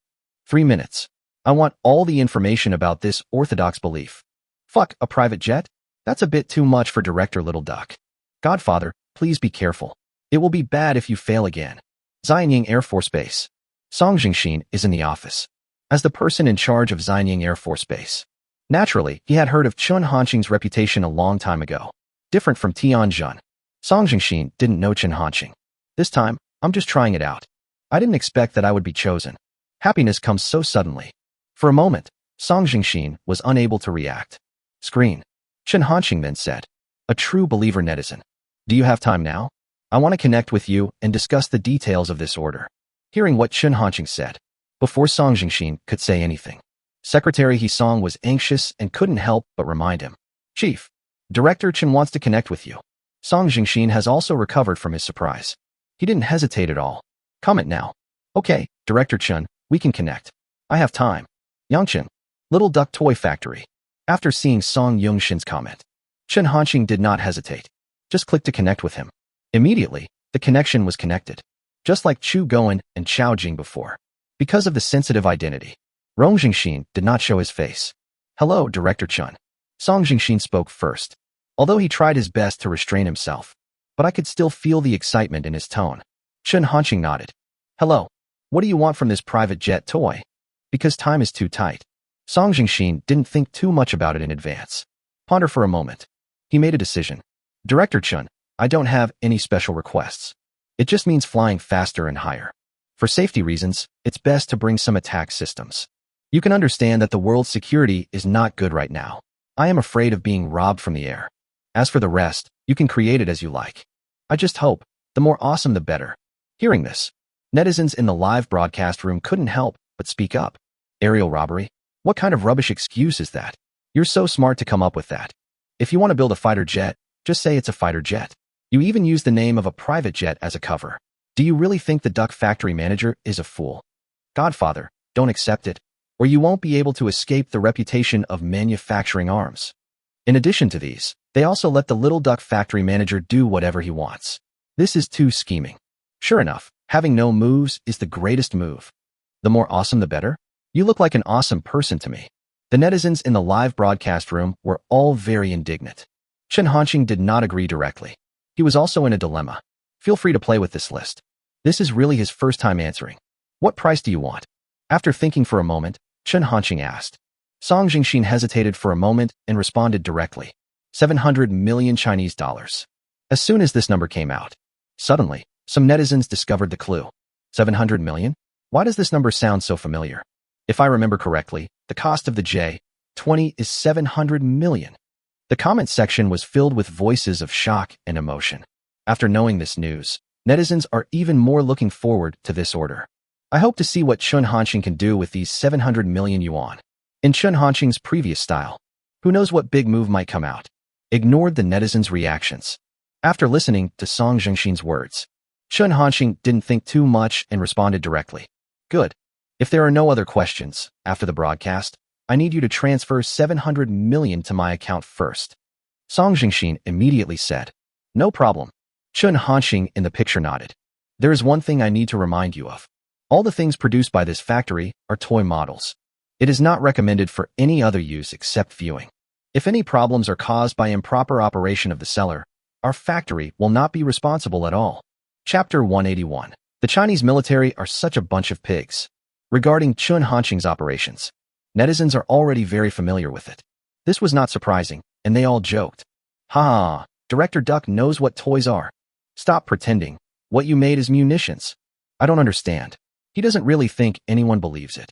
3 minutes. I want all the information about this orthodox belief. Fuck, a private jet? That's a bit too much for Director Little Duck. Godfather, please be careful. It will be bad if you fail again. Xianying Air Force Base. Song Zhengxin is in the office. As the person in charge of Xianying Air Force Base. Naturally, he had heard of Chen Hanqing's reputation a long time ago. Different from Tianjin. Song Zhengxin didn't know Chen Hanqing. This time, I'm just trying it out. I didn't expect that I would be chosen. Happiness comes so suddenly. For a moment, Song Zhengxin was unable to react. Screen. Chen Hanqing then said, a true believer netizen. Do you have time now? I want to connect with you and discuss the details of this order. Hearing what Chen Hanqing said, before Song Zhengxin could say anything, Secretary He Song was anxious and couldn't help but remind him. Chief, Director Chen wants to connect with you. Song Zhengxin has also recovered from his surprise. He didn't hesitate at all. Comment now. Okay, Director Chen, we can connect. I have time. Yangcheng, Little Duck Toy Factory. After seeing Song Yongxin's comment, Chen Hanqing did not hesitate. Just click to connect with him. Immediately, the connection was connected. Just like Chu Goen and Chao Jing before. Because of the sensitive identity, Rong Zhengxin did not show his face. Hello, Director Chen. Song Zhengxin spoke first, although he tried his best to restrain himself. But I could still feel the excitement in his tone. Chen Hanqing nodded. Hello. What do you want from this private jet toy? Because time is too tight. Song Zhengxin didn't think too much about it in advance. Ponder for a moment. He made a decision. Director Chen, I don't have any special requests. It just means flying faster and higher. For safety reasons, it's best to bring some attack systems. You can understand that the world's security is not good right now. I am afraid of being robbed from the air. As for the rest, you can create it as you like. I just hope, the more awesome the better. Hearing this, netizens in the live broadcast room couldn't help but speak up. Aerial robbery? What kind of rubbish excuse is that? You're so smart to come up with that. If you want to build a fighter jet, just say it's a fighter jet. You even use the name of a private jet as a cover. Do you really think the duck factory manager is a fool? Godfather, don't accept it, or you won't be able to escape the reputation of manufacturing arms. In addition to these, they also let the little duck factory manager do whatever he wants. This is too scheming. Sure enough, having no moves is the greatest move. The more awesome the better. You look like an awesome person to me. The netizens in the live broadcast room were all very indignant. Chen Hanqing did not agree directly. He was also in a dilemma. Feel free to play with this list. This is really his first time answering. What price do you want? After thinking for a moment, Chen Hanqing asked. Song Jingxin hesitated for a moment and responded directly. 700 million Chinese dollars. As soon as this number came out, suddenly, some netizens discovered the clue. 700 million? Why does this number sound so familiar? If I remember correctly, the cost of the J-20 is 700 million. The comment section was filled with voices of shock and emotion. After knowing this news, netizens are even more looking forward to this order. I hope to see what Chen Hanqing can do with these 700 million yuan. In Chen Hanqing's previous style, who knows what big move might come out? Ignored the netizens' reactions. After listening to Song Jingxin's words, Chen Hanqing didn't think too much and responded directly. Good. If there are no other questions, after the broadcast, I need you to transfer 700 million to my account first. Song Jingxin immediately said. No problem. Chen Hanqing in the picture nodded. There is one thing I need to remind you of. All the things produced by this factory are toy models. It is not recommended for any other use except viewing. If any problems are caused by improper operation of the seller, our factory will not be responsible at all. Chapter 181. The Chinese military are such a bunch of pigs. Regarding Chen Hanqing's operations, netizens are already very familiar with it. This was not surprising, and they all joked. Ha! Director Duck knows what toys are. Stop pretending. What you made is munitions. I don't understand. He doesn't really think anyone believes it.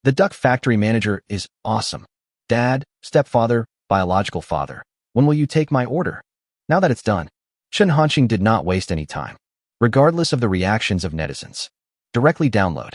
The duck factory manager is awesome. Dad, stepfather, biological father. When will you take my order? Now that it's done. Chen Hanqing did not waste any time. Regardless of the reactions of netizens. Directly download.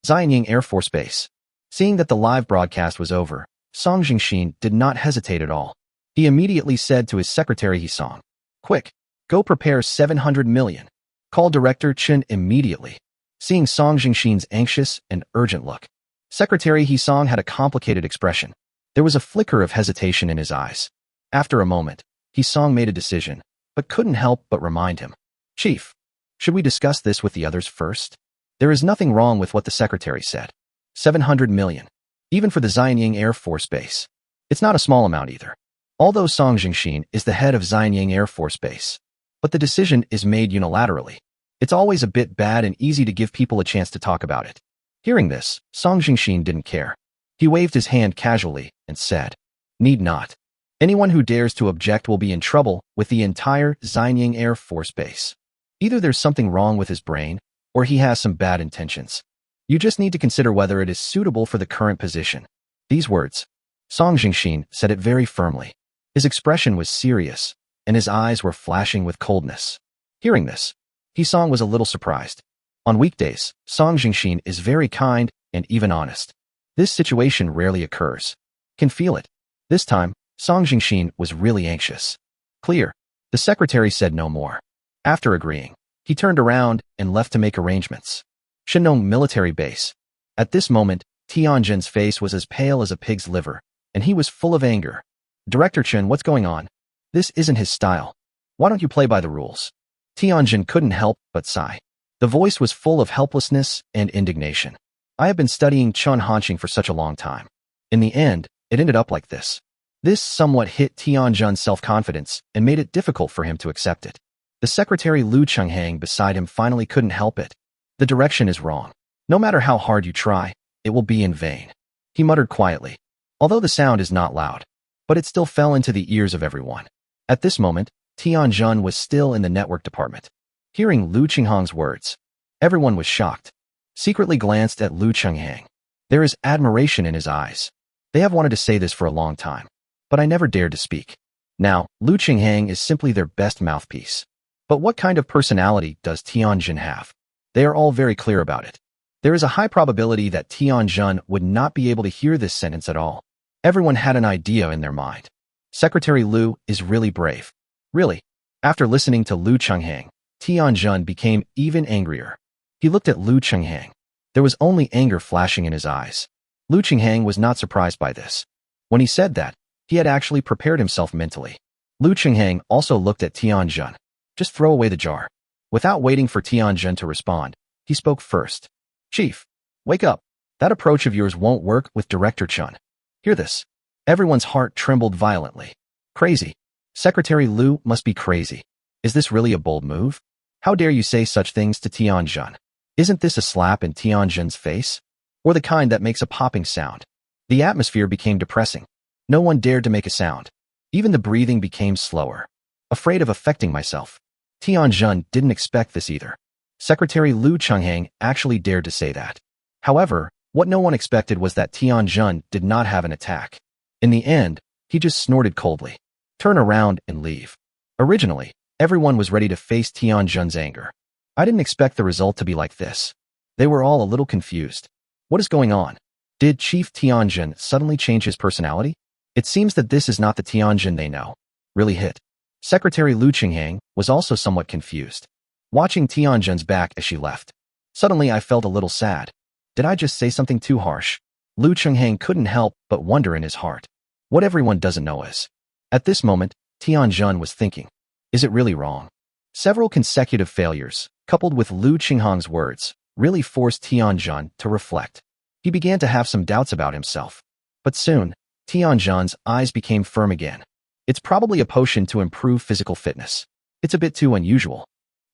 Xianying Air Force Base. Seeing that the live broadcast was over, Song Jingxin did not hesitate at all. He immediately said to his secretary He-song, Quick, go prepare 700 million. Call Director Chen immediately. Seeing Song Jingxin's anxious and urgent look, Secretary He-song had a complicated expression. There was a flicker of hesitation in his eyes. After a moment, He-song made a decision, but couldn't help but remind him. Chief, should we discuss this with the others first? There is nothing wrong with what the secretary said. 700 million. Even for the Xianying Air Force Base. It's not a small amount either. Although Song Jingxin is the head of Xianying Air Force Base. But the decision is made unilaterally. It's always a bit bad and easy to give people a chance to talk about it. Hearing this, Song Jingxin didn't care. He waved his hand casually and said, Need not. Anyone who dares to object will be in trouble with the entire Xianying Air Force Base. Either there's something wrong with his brain, or he has some bad intentions. You just need to consider whether it is suitable for the current position. These words, Song Jingxin said it very firmly. His expression was serious, and his eyes were flashing with coldness. Hearing this, He-song was a little surprised. On weekdays, Song Jingxin is very kind and even honest. This situation rarely occurs. Can feel it. This time, Song Jingxin was really anxious. Clear. The secretary said no more. After agreeing, he turned around and left to make arrangements. Shenong Military Base. At this moment, Tianjin's face was as pale as a pig's liver, and he was full of anger. Director Chen, what's going on? This isn't his style. Why don't you play by the rules? Tianjin couldn't help but sigh. The voice was full of helplessness and indignation. I have been studying Chen Hanqing for such a long time. In the end, it ended up like this. This somewhat hit Tianjin's self-confidence and made it difficult for him to accept it. The secretary Lu Chenghang beside him finally couldn't help it. The direction is wrong. No matter how hard you try, it will be in vain. He muttered quietly, although the sound is not loud, but it still fell into the ears of everyone. At this moment, Tianjin was still in the network department. Hearing Lu Chenghang's words, everyone was shocked. Secretly glanced at Lu Chenghang. There is admiration in his eyes. They have wanted to say this for a long time, but I never dared to speak. Now, Lu Chenghang is simply their best mouthpiece. But what kind of personality does Tianjin have? They are all very clear about it. There is a high probability that Tianjin would not be able to hear this sentence at all. Everyone had an idea in their mind. Secretary Lu is really brave. Really? After listening to Lu Chenghang, Tianjun became even angrier. He looked at Lu Chenghang. There was only anger flashing in his eyes. Lu Chenghang was not surprised by this. When he said that, he had actually prepared himself mentally. Lu Chenghang also looked at Tianjun. Just throw away the jar. Without waiting for Tianjun to respond, he spoke first. Chief, wake up. That approach of yours won't work with Director Chun. Hear this. Everyone's heart trembled violently. Crazy. Secretary Lu must be crazy. Is this really a bold move? How dare you say such things to Tianjun? Isn't this a slap in Tianjun's face? Or the kind that makes a popping sound? The atmosphere became depressing. No one dared to make a sound. Even the breathing became slower. Afraid of affecting myself. Tianjun didn't expect this either. Secretary Lu Chenghang actually dared to say that. However, what no one expected was that Tianjun did not have an attack. In the end, he just snorted coldly. Turn around and leave. Originally, everyone was ready to face Tianjun's anger. I didn't expect the result to be like this. They were all a little confused. What is going on? Did Chief Tianjun suddenly change his personality? It seems that this is not the Tianjun they know. Really hit. Secretary Lu Chenghang was also somewhat confused, watching Tianjun's back as she left. Suddenly I felt a little sad. Did I just say something too harsh? Lu Chenghang couldn't help but wonder in his heart. What everyone doesn't know is. At this moment, Tianjun was thinking, is it really wrong? Several consecutive failures, coupled with Lu Chenghang's words, really forced Tianjun to reflect. He began to have some doubts about himself. But soon, Tianjun's eyes became firm again. It's probably a potion to improve physical fitness. It's a bit too unusual.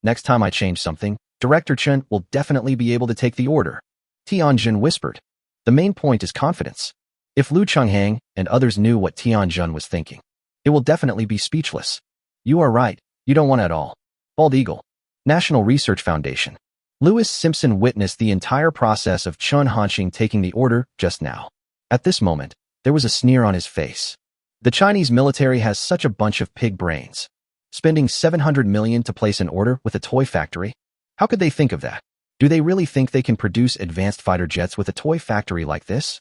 Next time I change something, Director Chen will definitely be able to take the order. Tianjun whispered. The main point is confidence. If Lu Chenghang and others knew what Tianjun was thinking, it will definitely be speechless. You are right, you don't want it at all. Bald Eagle. National Research Foundation. Lewis Simpson witnessed the entire process of Chun Hanxing taking the order just now. At this moment, there was a sneer on his face. The Chinese military has such a bunch of pig brains. Spending 700 million to place an order with a toy factory? How could they think of that? Do they really think they can produce advanced fighter jets with a toy factory like this?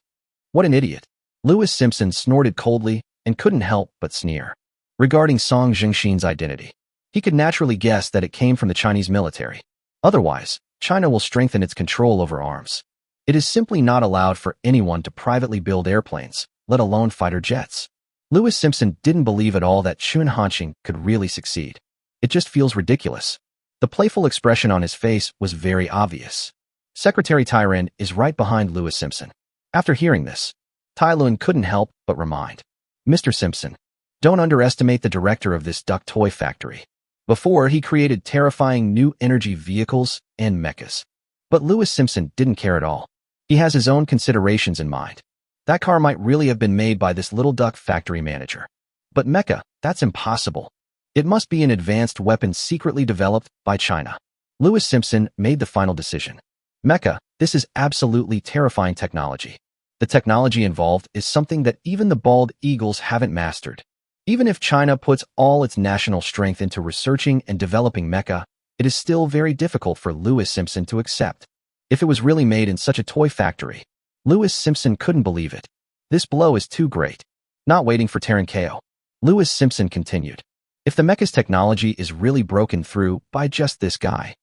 What an idiot. Lewis Simpson snorted coldly and couldn't help but sneer. Regarding Song Jingxin's identity, he could naturally guess that it came from the Chinese military. Otherwise, China will strengthen its control over arms. It is simply not allowed for anyone to privately build airplanes, let alone fighter jets. Lewis Simpson didn't believe at all that Chun Hanxing could really succeed. It just feels ridiculous. The playful expression on his face was very obvious. Secretary Tai Ren is right behind Lewis Simpson. After hearing this, Tai Lun couldn't help but remind, Mr. Simpson, don't underestimate the director of this duck toy factory. Before, he created terrifying new energy vehicles and mechas. But Lewis Simpson didn't care at all. He has his own considerations in mind. That car might really have been made by this little duck factory manager. But mecha, that's impossible. It must be an advanced weapon secretly developed by China. Lewis Simpson made the final decision. Mecha, this is absolutely terrifying technology. The technology involved is something that even the bald eagles haven't mastered. Even if China puts all its national strength into researching and developing mecha, it is still very difficult for Lewis Simpson to accept. If it was really made in such a toy factory, Lewis Simpson couldn't believe it. This blow is too great. Not waiting for Terran KO, Lewis Simpson continued. If the mecha's technology is really broken through by just this guy,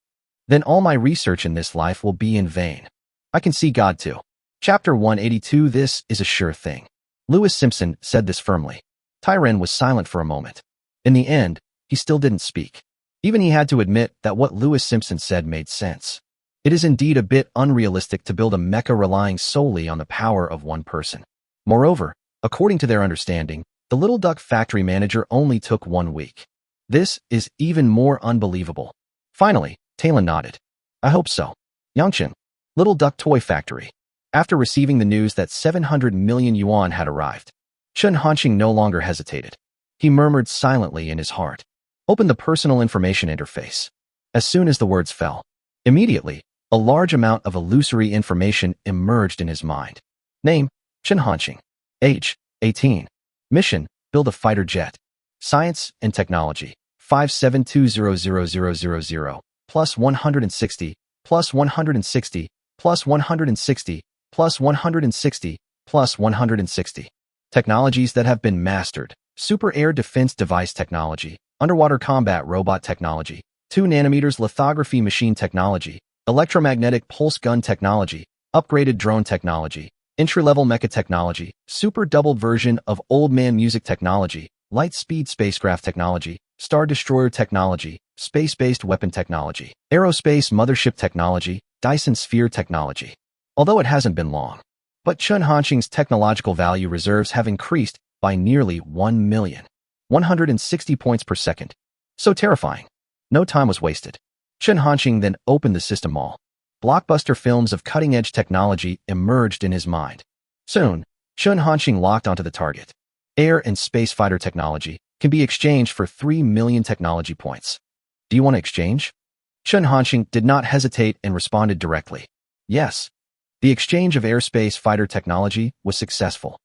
then all my research in this life will be in vain. I can see God too. Chapter 182. This is a sure thing. Lewis Simpson said this firmly. Tai Ren was silent for a moment. In the end, he still didn't speak. Even he had to admit that what Lewis Simpson said made sense. It is indeed a bit unrealistic to build a mecha relying solely on the power of one person. Moreover, according to their understanding, the little duck factory manager only took 1 week. This is even more unbelievable. Finally, Talon nodded. I hope so. Yangcheng, little duck toy factory. After receiving the news that 700 million yuan had arrived, Chun Hanxing no longer hesitated. He murmured silently in his heart. Open the personal information interface. As soon as the words fell, immediately, a large amount of illusory information emerged in his mind. Name, Chun Hanxing. Age, 18. Mission, build a fighter jet. Science and technology, 572000000, plus 160, plus 160, plus 160, plus 160, plus 160. Technologies that have been mastered, super air defense device technology, underwater combat robot technology, 2 nanometers lithography machine technology, electromagnetic pulse gun technology, upgraded drone technology, entry-level mecha technology, super doubled version of old man music technology, light speed spacecraft technology, star destroyer technology, space-based weapon technology, aerospace mothership technology, Dyson sphere technology. Although it hasn't been long, but Chen Hanqing's technological value reserves have increased by nearly 1,160 points per second. So terrifying. No time was wasted. Chen Hanqing then opened the system all. Blockbuster films of cutting-edge technology emerged in his mind. Soon, Chen Hanqing locked onto the target. Air and space fighter technology can be exchanged for 3 million technology points. Do you want to exchange? Chen Hanqing did not hesitate and responded directly. Yes. The exchange of airspace fighter technology was successful.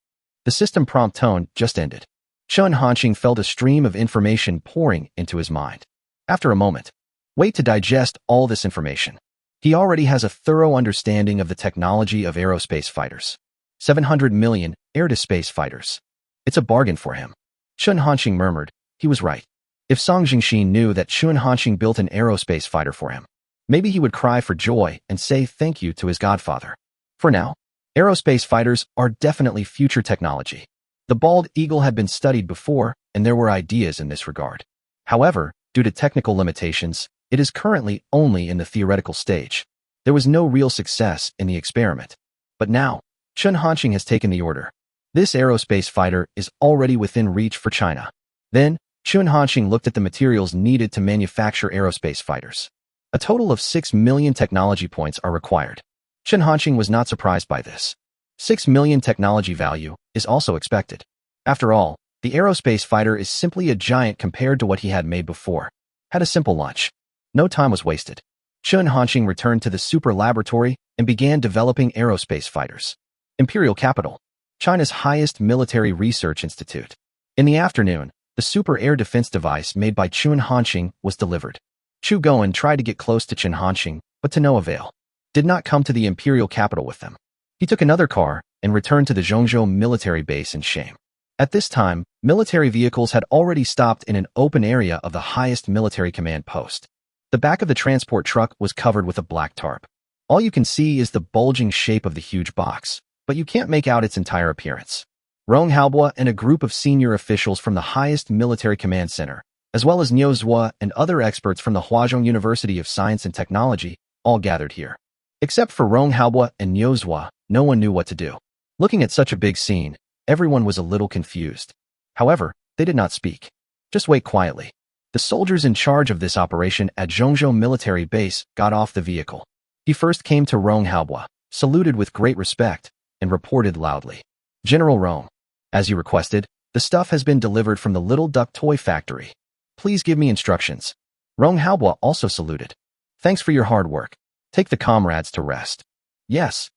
The system prompt tone just ended. Chen Hanqing felt a stream of information pouring into his mind. After a moment, wait to digest all this information. He already has a thorough understanding of the technology of aerospace fighters. 700 million air-to-space fighters. It's a bargain for him. Chen Hanqing murmured. He was right. If Song Jingxin knew that Chen Hanqing built an aerospace fighter for him, maybe he would cry for joy and say thank you to his godfather. For now, aerospace fighters are definitely future technology. The bald eagle had been studied before, and there were ideas in this regard. However, due to technical limitations, it is currently only in the theoretical stage. There was no real success in the experiment. But now, Chen Hanqing has taken the order. This aerospace fighter is already within reach for China. Then, Chen Hanqing looked at the materials needed to manufacture aerospace fighters. A total of 6 million technology points are required. Chen Hanqing was not surprised by this. 6 million technology value is also expected. After all, the aerospace fighter is simply a giant compared to what he had made before. Had a simple lunch. No time was wasted. Chen Hanqing returned to the super laboratory and began developing aerospace fighters. Imperial Capital, China's highest military research institute. In the afternoon, the super air defense device made by Chen Hanqing was delivered. Chu Goen tried to get close to Chen Hanqing, but to no avail. Did not come to the imperial capital with them. He took another car and returned to the Zhongzhou military base in shame. At this time, military vehicles had already stopped in an open area of the highest military command post. The back of the transport truck was covered with a black tarp. All you can see is the bulging shape of the huge box, but you can't make out its entire appearance. Rong Haobo and a group of senior officials from the highest military command center, as well as Niu Zhuo and other experts from the Huazhong University of Science and Technology, all gathered here. Except for Rong Haobo and Niu Zhuo, no one knew what to do. Looking at such a big scene, everyone was a little confused. However, they did not speak. Just wait quietly. The soldiers in charge of this operation at Zhongzhou military base got off the vehicle. He first came to Rong Haobo, saluted with great respect, and reported loudly. General Rong, as you requested, the stuff has been delivered from the Little Duck Toy Factory. Please give me instructions. Rong Haobo also saluted. Thanks for your hard work. Take the comrades to rest. Yes.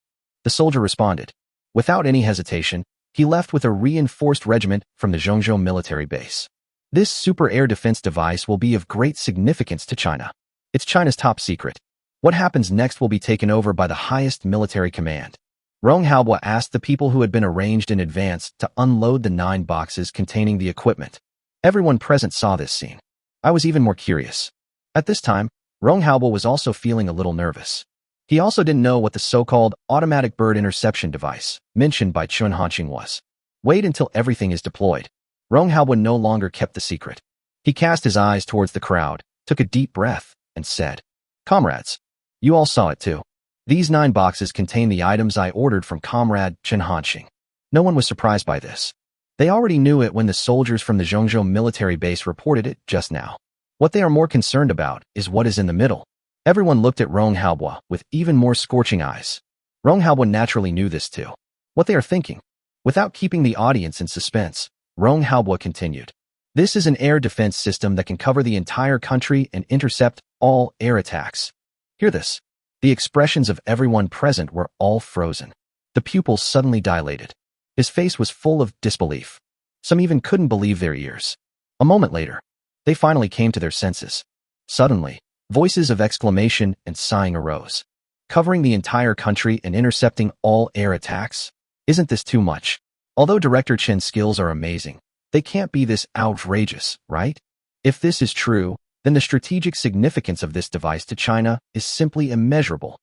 The soldier responded. Without any hesitation, he left with a reinforced regiment from the Zhongzhou military base. This super air defense device will be of great significance to China. It's China's top secret. What happens next will be taken over by the highest military command. Rong Haobo asked the people who had been arranged in advance to unload the 9 boxes containing the equipment. Everyone present saw this scene. I was even more curious. At this time, Rong Haobo was also feeling a little nervous. He also didn't know what the so-called automatic bird interception device mentioned by Chen Hanqing was. Wait until everything is deployed. Rong Haobo no longer kept the secret. He cast his eyes towards the crowd, took a deep breath, and said, Comrades, you all saw it too. These 9 boxes contain the items I ordered from Comrade Chen Hanqing. No one was surprised by this. They already knew it when the soldiers from the Zhongzhou military base reported it just now. What they are more concerned about is what is in the middle. Everyone looked at Rong Haobo with even more scorching eyes. Rong Haobo naturally knew this too. What they are thinking. Without keeping the audience in suspense, Rong Haobo continued. This is an air defense system that can cover the entire country and intercept all air attacks. Hear this. The expressions of everyone present were all frozen. The pupils suddenly dilated. His face was full of disbelief. Some even couldn't believe their ears. A moment later, they finally came to their senses. Suddenly, voices of exclamation and sighing arose. Covering the entire country and intercepting all air attacks? Isn't this too much? Although Director Chen's skills are amazing, They can't be this outrageous, right? If this is true, then the strategic significance of this device to China is simply immeasurable.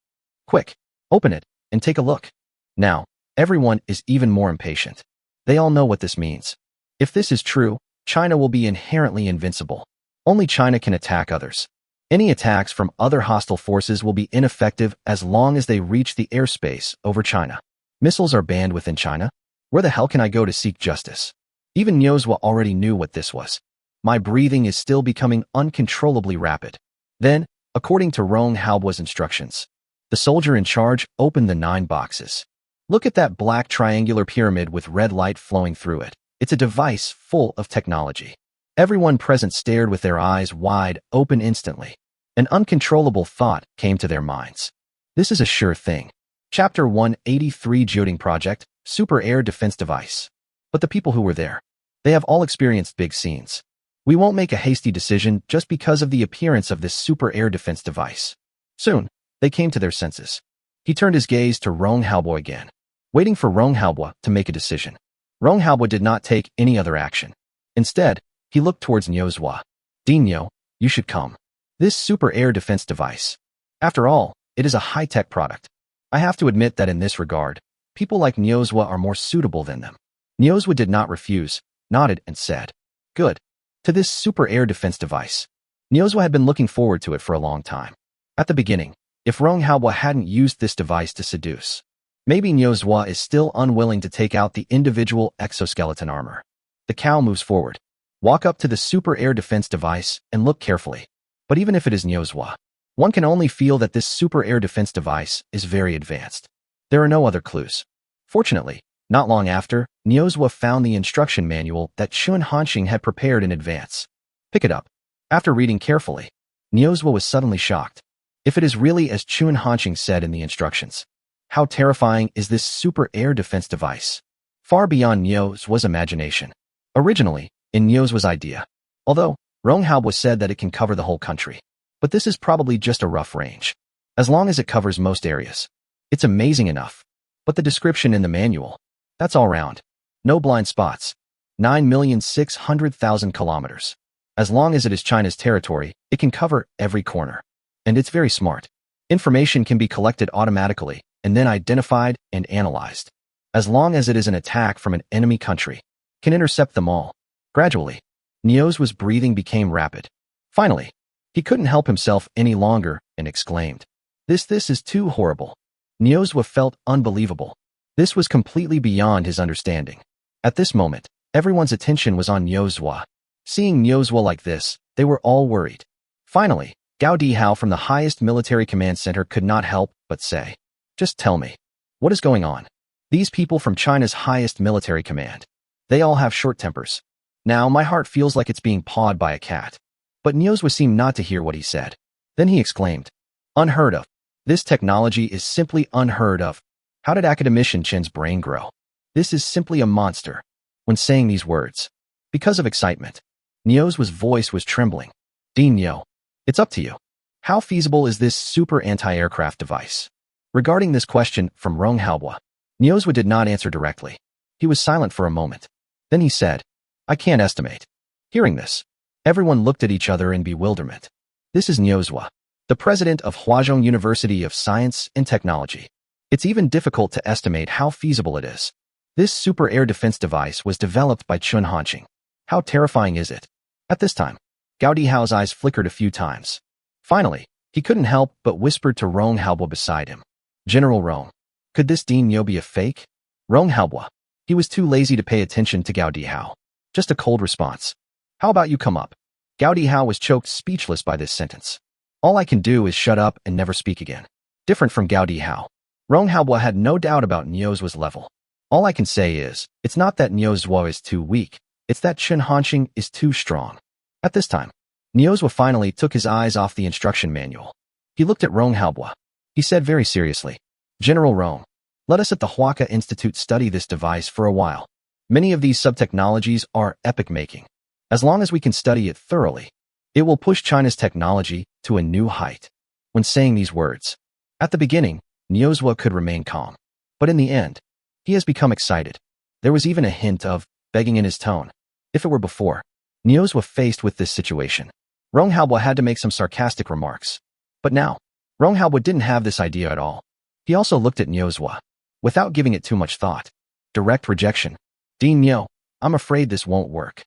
Quick, open it and take a look. Now, everyone is even more impatient. They all know what this means. If this is true, China will be inherently invincible. Only China can attack others. Any attacks from other hostile forces will be ineffective as long as they reach the airspace over China. Missiles are banned within China. Where the hell can I go to seek justice? Even Niuzhwa already knew what this was. My breathing is still becoming uncontrollably rapid. Then, according to Rong Haobuo's instructions, the soldier in charge opened the 9 boxes. Look at that black triangular pyramid with red light flowing through it. It's a device full of technology. Everyone present stared with their eyes wide open instantly. An uncontrollable thought came to their minds. This is a sure thing. Chapter 183 Jiuding Project, Super Air Defense Device. But the people who were there, they have all experienced big scenes. We won't make a hasty decision just because of the appearance of this super air defense device. Soon, they came to their senses. He turned his gaze to Rong Haobuo again, waiting for Rong Haobuo to make a decision. Rong Haobuo did not take any other action. Instead, he looked towards Niuzhwa. Dinyo, you should come. This super air defense device. After all, it is a high-tech product. I have to admit that in this regard, people like Niuzhwa are more suitable than them. Niuzhwa did not refuse, nodded and said, "Good." To this super air defense device. Niuzhwa had been looking forward to it for a long time. At the beginning, if Rong Haobuo hadn't used this device to seduce, maybe Niuzhwa is still unwilling to take out the individual exoskeleton armor. The cow moves forward. Walk up to the super air defense device and look carefully. But even if it is Niuzhwa, one can only feel that this super air defense device is very advanced. There are no other clues. Fortunately, not long after, Niuzhwa found the instruction manual that Chun Hanxing had prepared in advance. Pick it up. After reading carefully, Niuzhwa was suddenly shocked. If it is really as Chun Hanxing said in the instructions, how terrifying is this super air defense device? Far beyond Niuzhwa's imagination. Originally, in Niuzhwa's idea, although Rong Haobuo said that it can cover the whole country, but this is probably just a rough range. As long as it covers most areas, it's amazing enough. But the description in the manual, that's all round. No blind spots. 9,600,000 kilometers. As long as it is China's territory, it can cover every corner. And it's very smart. Information can be collected automatically and then identified and analyzed. As long as it is an attack from an enemy country, can intercept them all. Gradually, Niuzhwa's breathing became rapid. Finally, he couldn't help himself any longer and exclaimed, This is too horrible." Niuzhwa felt unbelievable. This was completely beyond his understanding. At this moment, everyone's attention was on Niuzhwa. Seeing Niuzhwa like this, they were all worried. Finally, Gao Dihao from the highest military command center could not help but say, "Just tell me, what is going on? These people from China's highest military command, they all have short tempers. Now my heart feels like it's being pawed by a cat." But Niuzhwa seemed not to hear what he said. Then he exclaimed, "Unheard of. This technology is simply unheard of. How did Academician Chen's brain grow? This is simply a monster." When saying these words, because of excitement, Niuzhwa's voice was trembling. "Dinyo, it's up to you. How feasible is this super anti-aircraft device?" Regarding this question from Rong Haobuo, Niuzhwa did not answer directly. He was silent for a moment. Then he said, "I can't estimate." Hearing this, everyone looked at each other in bewilderment. This is Niuzhwa, the president of Huazhong University of Science and Technology. It's even difficult to estimate how feasible it is. This super air defense device was developed by Chun Hanxing. How terrifying is it? At this time, Gao Dihao's eyes flickered a few times. Finally, he couldn't help but whispered to Rong Haobuo beside him, "General Rong, could this Dinyo be a fake?" Rong Haobuo, he was too lazy to pay attention to Gao Dihao. Just a cold response. "How about you come up?" Gao Dihao was choked speechless by this sentence. "All I can do is shut up and never speak again." Different from Gao Dihao, Rong Haobuo had no doubt about Niuzhwa's level. "All I can say is, it's not that Niuzhwa is too weak, it's that Chun Hanxing is too strong." At this time, Niuzhwa finally took his eyes off the instruction manual. He looked at Rong Haobuo. He said very seriously, "General Rong, let us at the Huaca Institute study this device for a while. Many of these sub-technologies are epoch-making. As long as we can study it thoroughly, it will push China's technology to a new height." When saying these words, at the beginning, Niuzhwa could remain calm. But in the end, he has become excited. There was even a hint of begging in his tone. If it were before, Nios was faced with this situation. Rong Haobo had to make some sarcastic remarks. But now, Rong Haobo didn't have this idea at all. He also looked at Niozwa, without giving it too much thought. Direct rejection. Dean Nio, I'm afraid this won't work.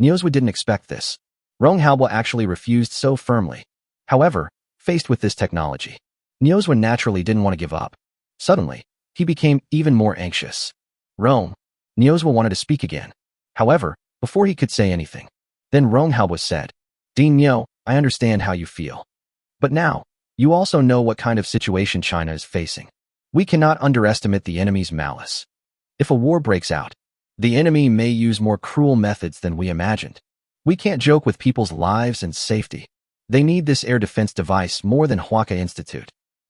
Niozwa didn't expect this. Rong Haobo actually refused so firmly. However, faced with this technology, Niozwa naturally didn't want to give up. Suddenly, he became even more anxious. Rong, Niozwa wanted to speak again. However, before he could say anything, then Rong Haobo said, Dean Nio, I understand how you feel. But now, you also know what kind of situation China is facing. We cannot underestimate the enemy's malice. If a war breaks out, the enemy may use more cruel methods than we imagined. We can't joke with people's lives and safety. They need this air defense device more than Huaca Institute.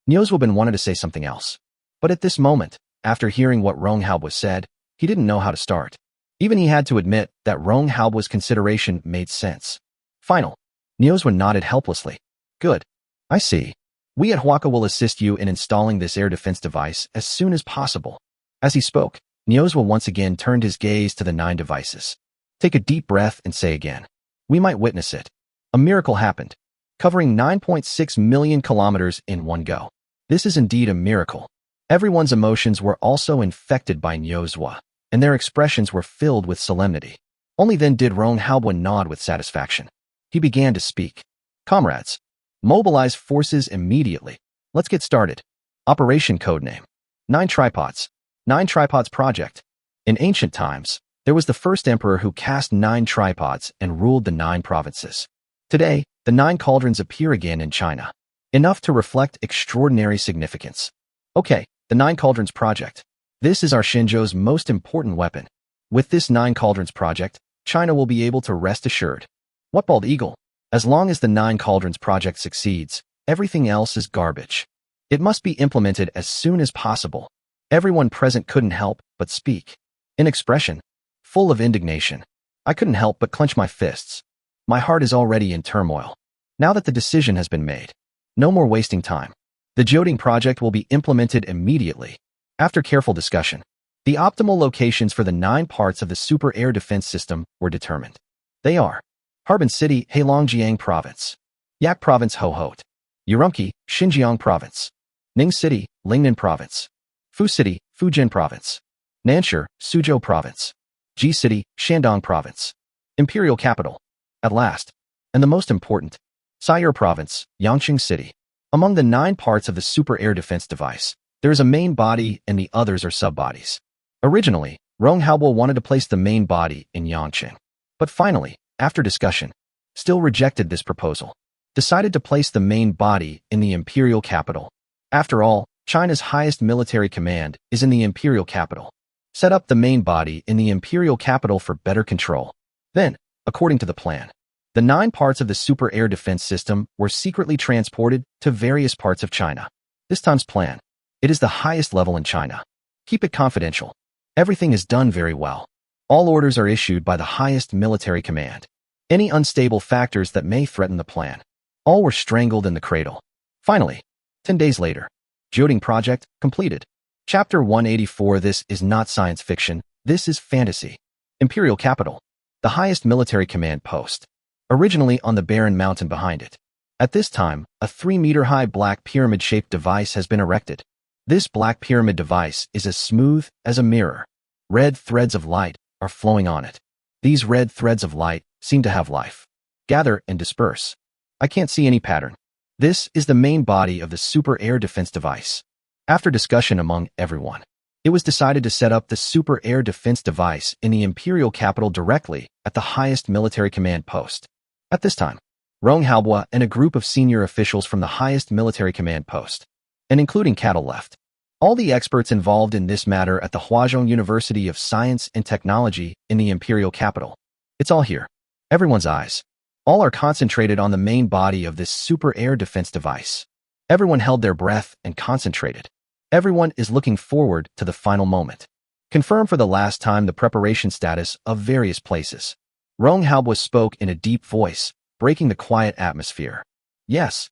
Niozwa wanted to say something else. But at this moment, after hearing what Rong Haobo said, he didn't know how to start. Even he had to admit that Rong Haobo's consideration made sense. Final. Niozwa nodded helplessly. Good. I see. We at Huaca will assist you in installing this air defense device as soon as possible. As he spoke, Niozwa once again turned his gaze to the 9 devices. Take a deep breath and say again. We might witness it. A miracle happened, covering 9.6 million kilometers in one go. This is indeed a miracle. Everyone's emotions were also infected by Niozwa, and their expressions were filled with solemnity. Only then did Rong Haobo nod with satisfaction. He began to speak. Comrades, mobilize forces immediately. Let's get started. Operation Codename. 9 Tripods. 9 Tripods Project. In ancient times, there was the first emperor who cast 9 tripods and ruled the 9 provinces. Today, the 9 cauldrons appear again in China, enough to reflect extraordinary significance. Okay, the 9 Cauldrons Project. This is our Shenzhou's most important weapon. With this 9 Cauldrons Project, China will be able to rest assured. What bald eagle? As long as the 9 Cauldrons Project succeeds, everything else is garbage. It must be implemented as soon as possible. Everyone present couldn't help but speak. In expression, full of indignation, I couldn't help but clench my fists. My heart is already in turmoil. Now that the decision has been made, no more wasting time. The Jioding project will be implemented immediately. After careful discussion, the optimal locations for the 9 parts of the super air defense system were determined. They are Harbin City, Heilongjiang Province; Yak Province, Hohhot; Urumqi, Xinjiang Province; Ning City, Lingnan Province; Fu City, Fujian Province; Nanshi, Suzhou Province; Ji City, Shandong Province; Imperial Capital. At last, and the most important, Sayur Province, Yangqing City. Among the 9 parts of the super air defense device, there is a main body and the others are sub-bodies. Originally, Rong Haobo wanted to place the main body in Yangqing, but finally, after discussion, still rejected this proposal. Decided to place the main body in the imperial capital. After all, China's highest military command is in the imperial capital. Set up the main body in the imperial capital for better control. Then, according to the plan, the 9 parts of the super air defense system were secretly transported to various parts of China. This time's plan. It is the highest level in China. Keep it confidential. Everything is done very well. All orders are issued by the highest military command. Any unstable factors that may threaten the plan, all were strangled in the cradle. Finally, 10 days later, Jioding project completed. Chapter 184. This is not science fiction. This is fantasy. Imperial capital. The highest military command post. Originally on the barren mountain behind it. At this time, a 3-meter-high black pyramid-shaped device has been erected. This black pyramid device is as smooth as a mirror. Red threads of light are flowing on it. These red threads of light seem to have life. Gather and disperse. I can't see any pattern. This is the main body of the super air defense device. After discussion among everyone, it was decided to set up the super air defense device in the imperial capital directly at the highest military command post. At this time, Rong Haobo and a group of senior officials from the highest military command post, and including cattle left. All the experts involved in this matter at the Huazhong University of Science and Technology in the imperial capital. It's all here. Everyone's eyes. All are concentrated on the main body of this super air defense device. Everyone held their breath and concentrated. Everyone is looking forward to the final moment. Confirm for the last time the preparation status of various places. Rong Haobo spoke in a deep voice, breaking the quiet atmosphere. Yes.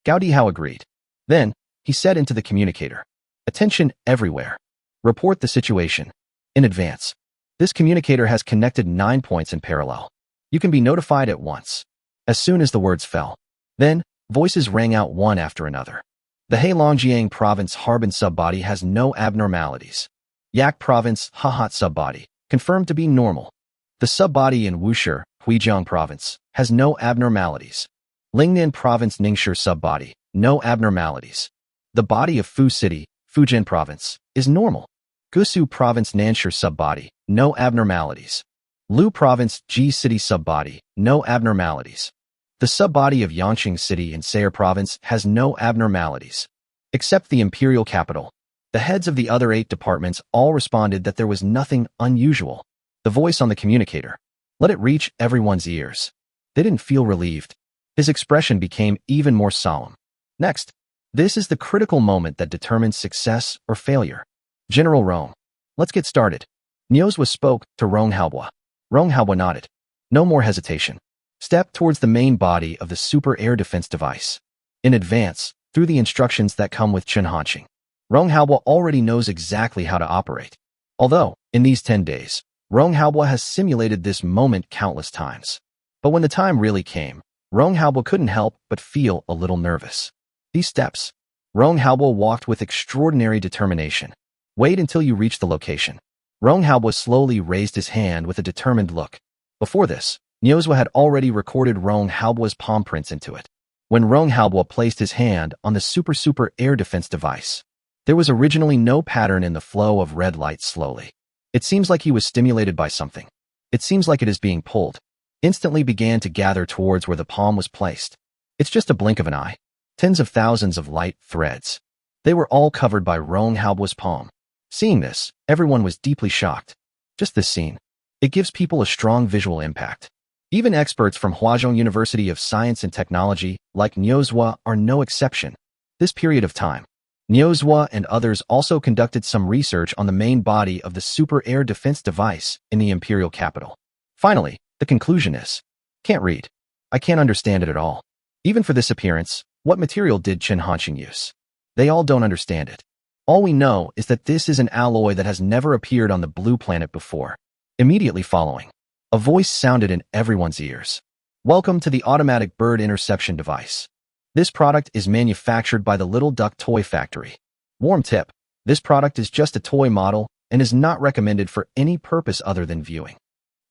Gao Dihao agreed. Then, he said into the communicator, attention everywhere. Report the situation. In advance. This communicator has connected 9 points in parallel. You can be notified at once, as soon as the words fell. Then, voices rang out one after another. The Heilongjiang Province Harbin subbody has no abnormalities. Yak Province Hahat subbody, confirmed to be normal. The subbody in Wushi, Huijiang Province, has no abnormalities. Lingnan Province Ningshi subbody, no abnormalities. The body of Fu City, Fujian Province, is normal. Gusu Province Nanshi subbody, no abnormalities. Lu Province Ji City subbody, no abnormalities. The subbody of Yangqing City in Sayre Province has no abnormalities. Except the imperial capital. The heads of the other 8 departments all responded that there was nothing unusual. The voice on the communicator. Let it reach everyone's ears. They didn't feel relieved. His expression became even more solemn. Next, this is the critical moment that determines success or failure. General Rong. Let's get started. Niuzhwa spoke to Rong Haobo. Rong Haobo nodded. No more hesitation. Step towards the main body of the super air defense device. In advance, through the instructions that come with Chen Hanqing. Rong Haobo already knows exactly how to operate. Although, in these 10 days, Rong Haobo has simulated this moment countless times. But when the time really came, Rong Haobo couldn't help but feel a little nervous. These steps. Rong Haobo walked with extraordinary determination. Wait until you reach the location. Rong Haobo slowly raised his hand with a determined look. Before this, Niuzhwa had already recorded Rong Haobo's palm prints into it. When Rong Haobo placed his hand on the super air defense device, there was originally no pattern in the flow of red light slowly. It seems like he was stimulated by something. It seems like it is being pulled. Instantly began to gather towards where the palm was placed. It's just a blink of an eye. Tens of thousands of light threads. They were all covered by Rong Haobo's palm. Seeing this, everyone was deeply shocked. Just this scene. It gives people a strong visual impact. Even experts from Huazhong University of Science and Technology, like Niuzhwa, are no exception. This period of time, Niuzhwa and others also conducted some research on the main body of the super air defense device in the imperial capital. Finally, the conclusion is, can't read. I can't understand it at all. Even for this appearance, what material did Chen Hanqing use? They all don't understand it. All we know is that this is an alloy that has never appeared on the blue planet before. Immediately following, a voice sounded in everyone's ears. Welcome to the automatic bird interception device. This product is manufactured by the Little Duck Toy Factory. Warm tip, this product is just a toy model and is not recommended for any purpose other than viewing.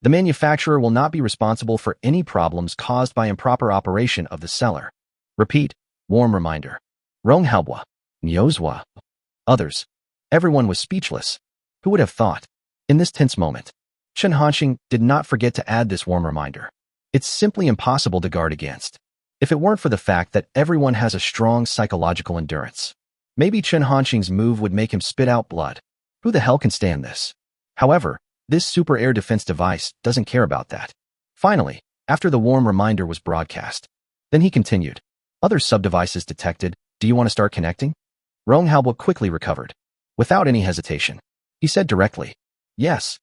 The manufacturer will not be responsible for any problems caused by improper operation of the seller. Repeat, warm reminder. Rong Haobo, Niuzhwa, others. Everyone was speechless. Who would have thought? In this tense moment, Chen Hanqing did not forget to add this warm reminder. It's simply impossible to guard against. If it weren't for the fact that everyone has a strong psychological endurance, maybe Chen Hanqing's move would make him spit out blood. Who the hell can stand this? However, this super air defense device doesn't care about that. Finally, after the warm reminder was broadcast, then he continued. Other sub-devices detected. Do you want to start connecting? Rong Haobo quickly recovered. Without any hesitation, he said directly, yes.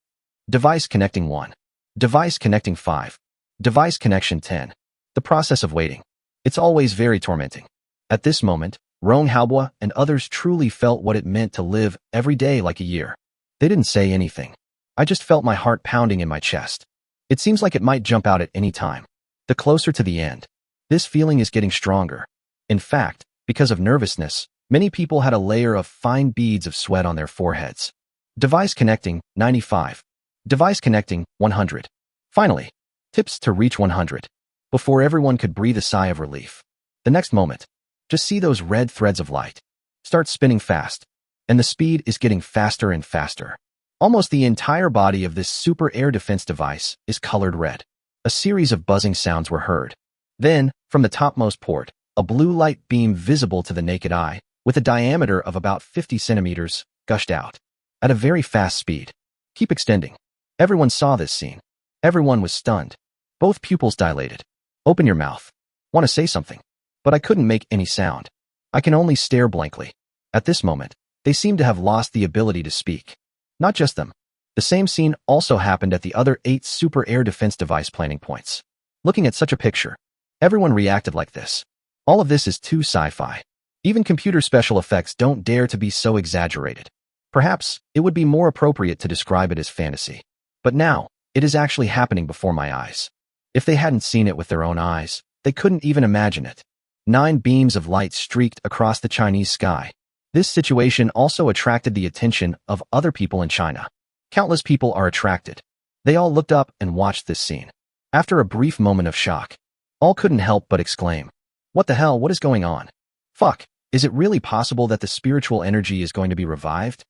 Device connecting 1. Device connecting 5. Device connection 10. The process of waiting. It's always very tormenting. At this moment, Rong Haobo and others truly felt what it meant to live every day like a year. They didn't say anything. I just felt my heart pounding in my chest. It seems like it might jump out at any time. The closer to the end, this feeling is getting stronger. In fact, because of nervousness, many people had a layer of fine beads of sweat on their foreheads. Device connecting, 95. Device connecting, 100. Finally, tips to reach 100. Before everyone could breathe a sigh of relief. The next moment, just see those red threads of light. Start spinning fast. And the speed is getting faster and faster. Almost the entire body of this super air defense device is colored red. A series of buzzing sounds were heard. Then, from the topmost port, a blue light beam visible to the naked eye, with a diameter of about 50 centimeters, gushed out. At a very fast speed. Keep extending. Everyone saw this scene. Everyone was stunned. Both pupils dilated. Open your mouth. Want to say something. But I couldn't make any sound. I can only stare blankly. At this moment, they seemed to have lost the ability to speak. Not just them. The same scene also happened at the other 8 super air defense device planning points. Looking at such a picture, everyone reacted like this. All of this is too sci-fi. Even computer special effects don't dare to be so exaggerated. Perhaps, it would be more appropriate to describe it as fantasy. But now, it is actually happening before my eyes. If they hadn't seen it with their own eyes, they couldn't even imagine it. 9 beams of light streaked across the Chinese sky. This situation also attracted the attention of other people in China. Countless people are attracted. They all looked up and watched this scene. After a brief moment of shock, all couldn't help but exclaim, "What the hell, what is going on? Fuck, is it really possible that the spiritual energy is going to be revived?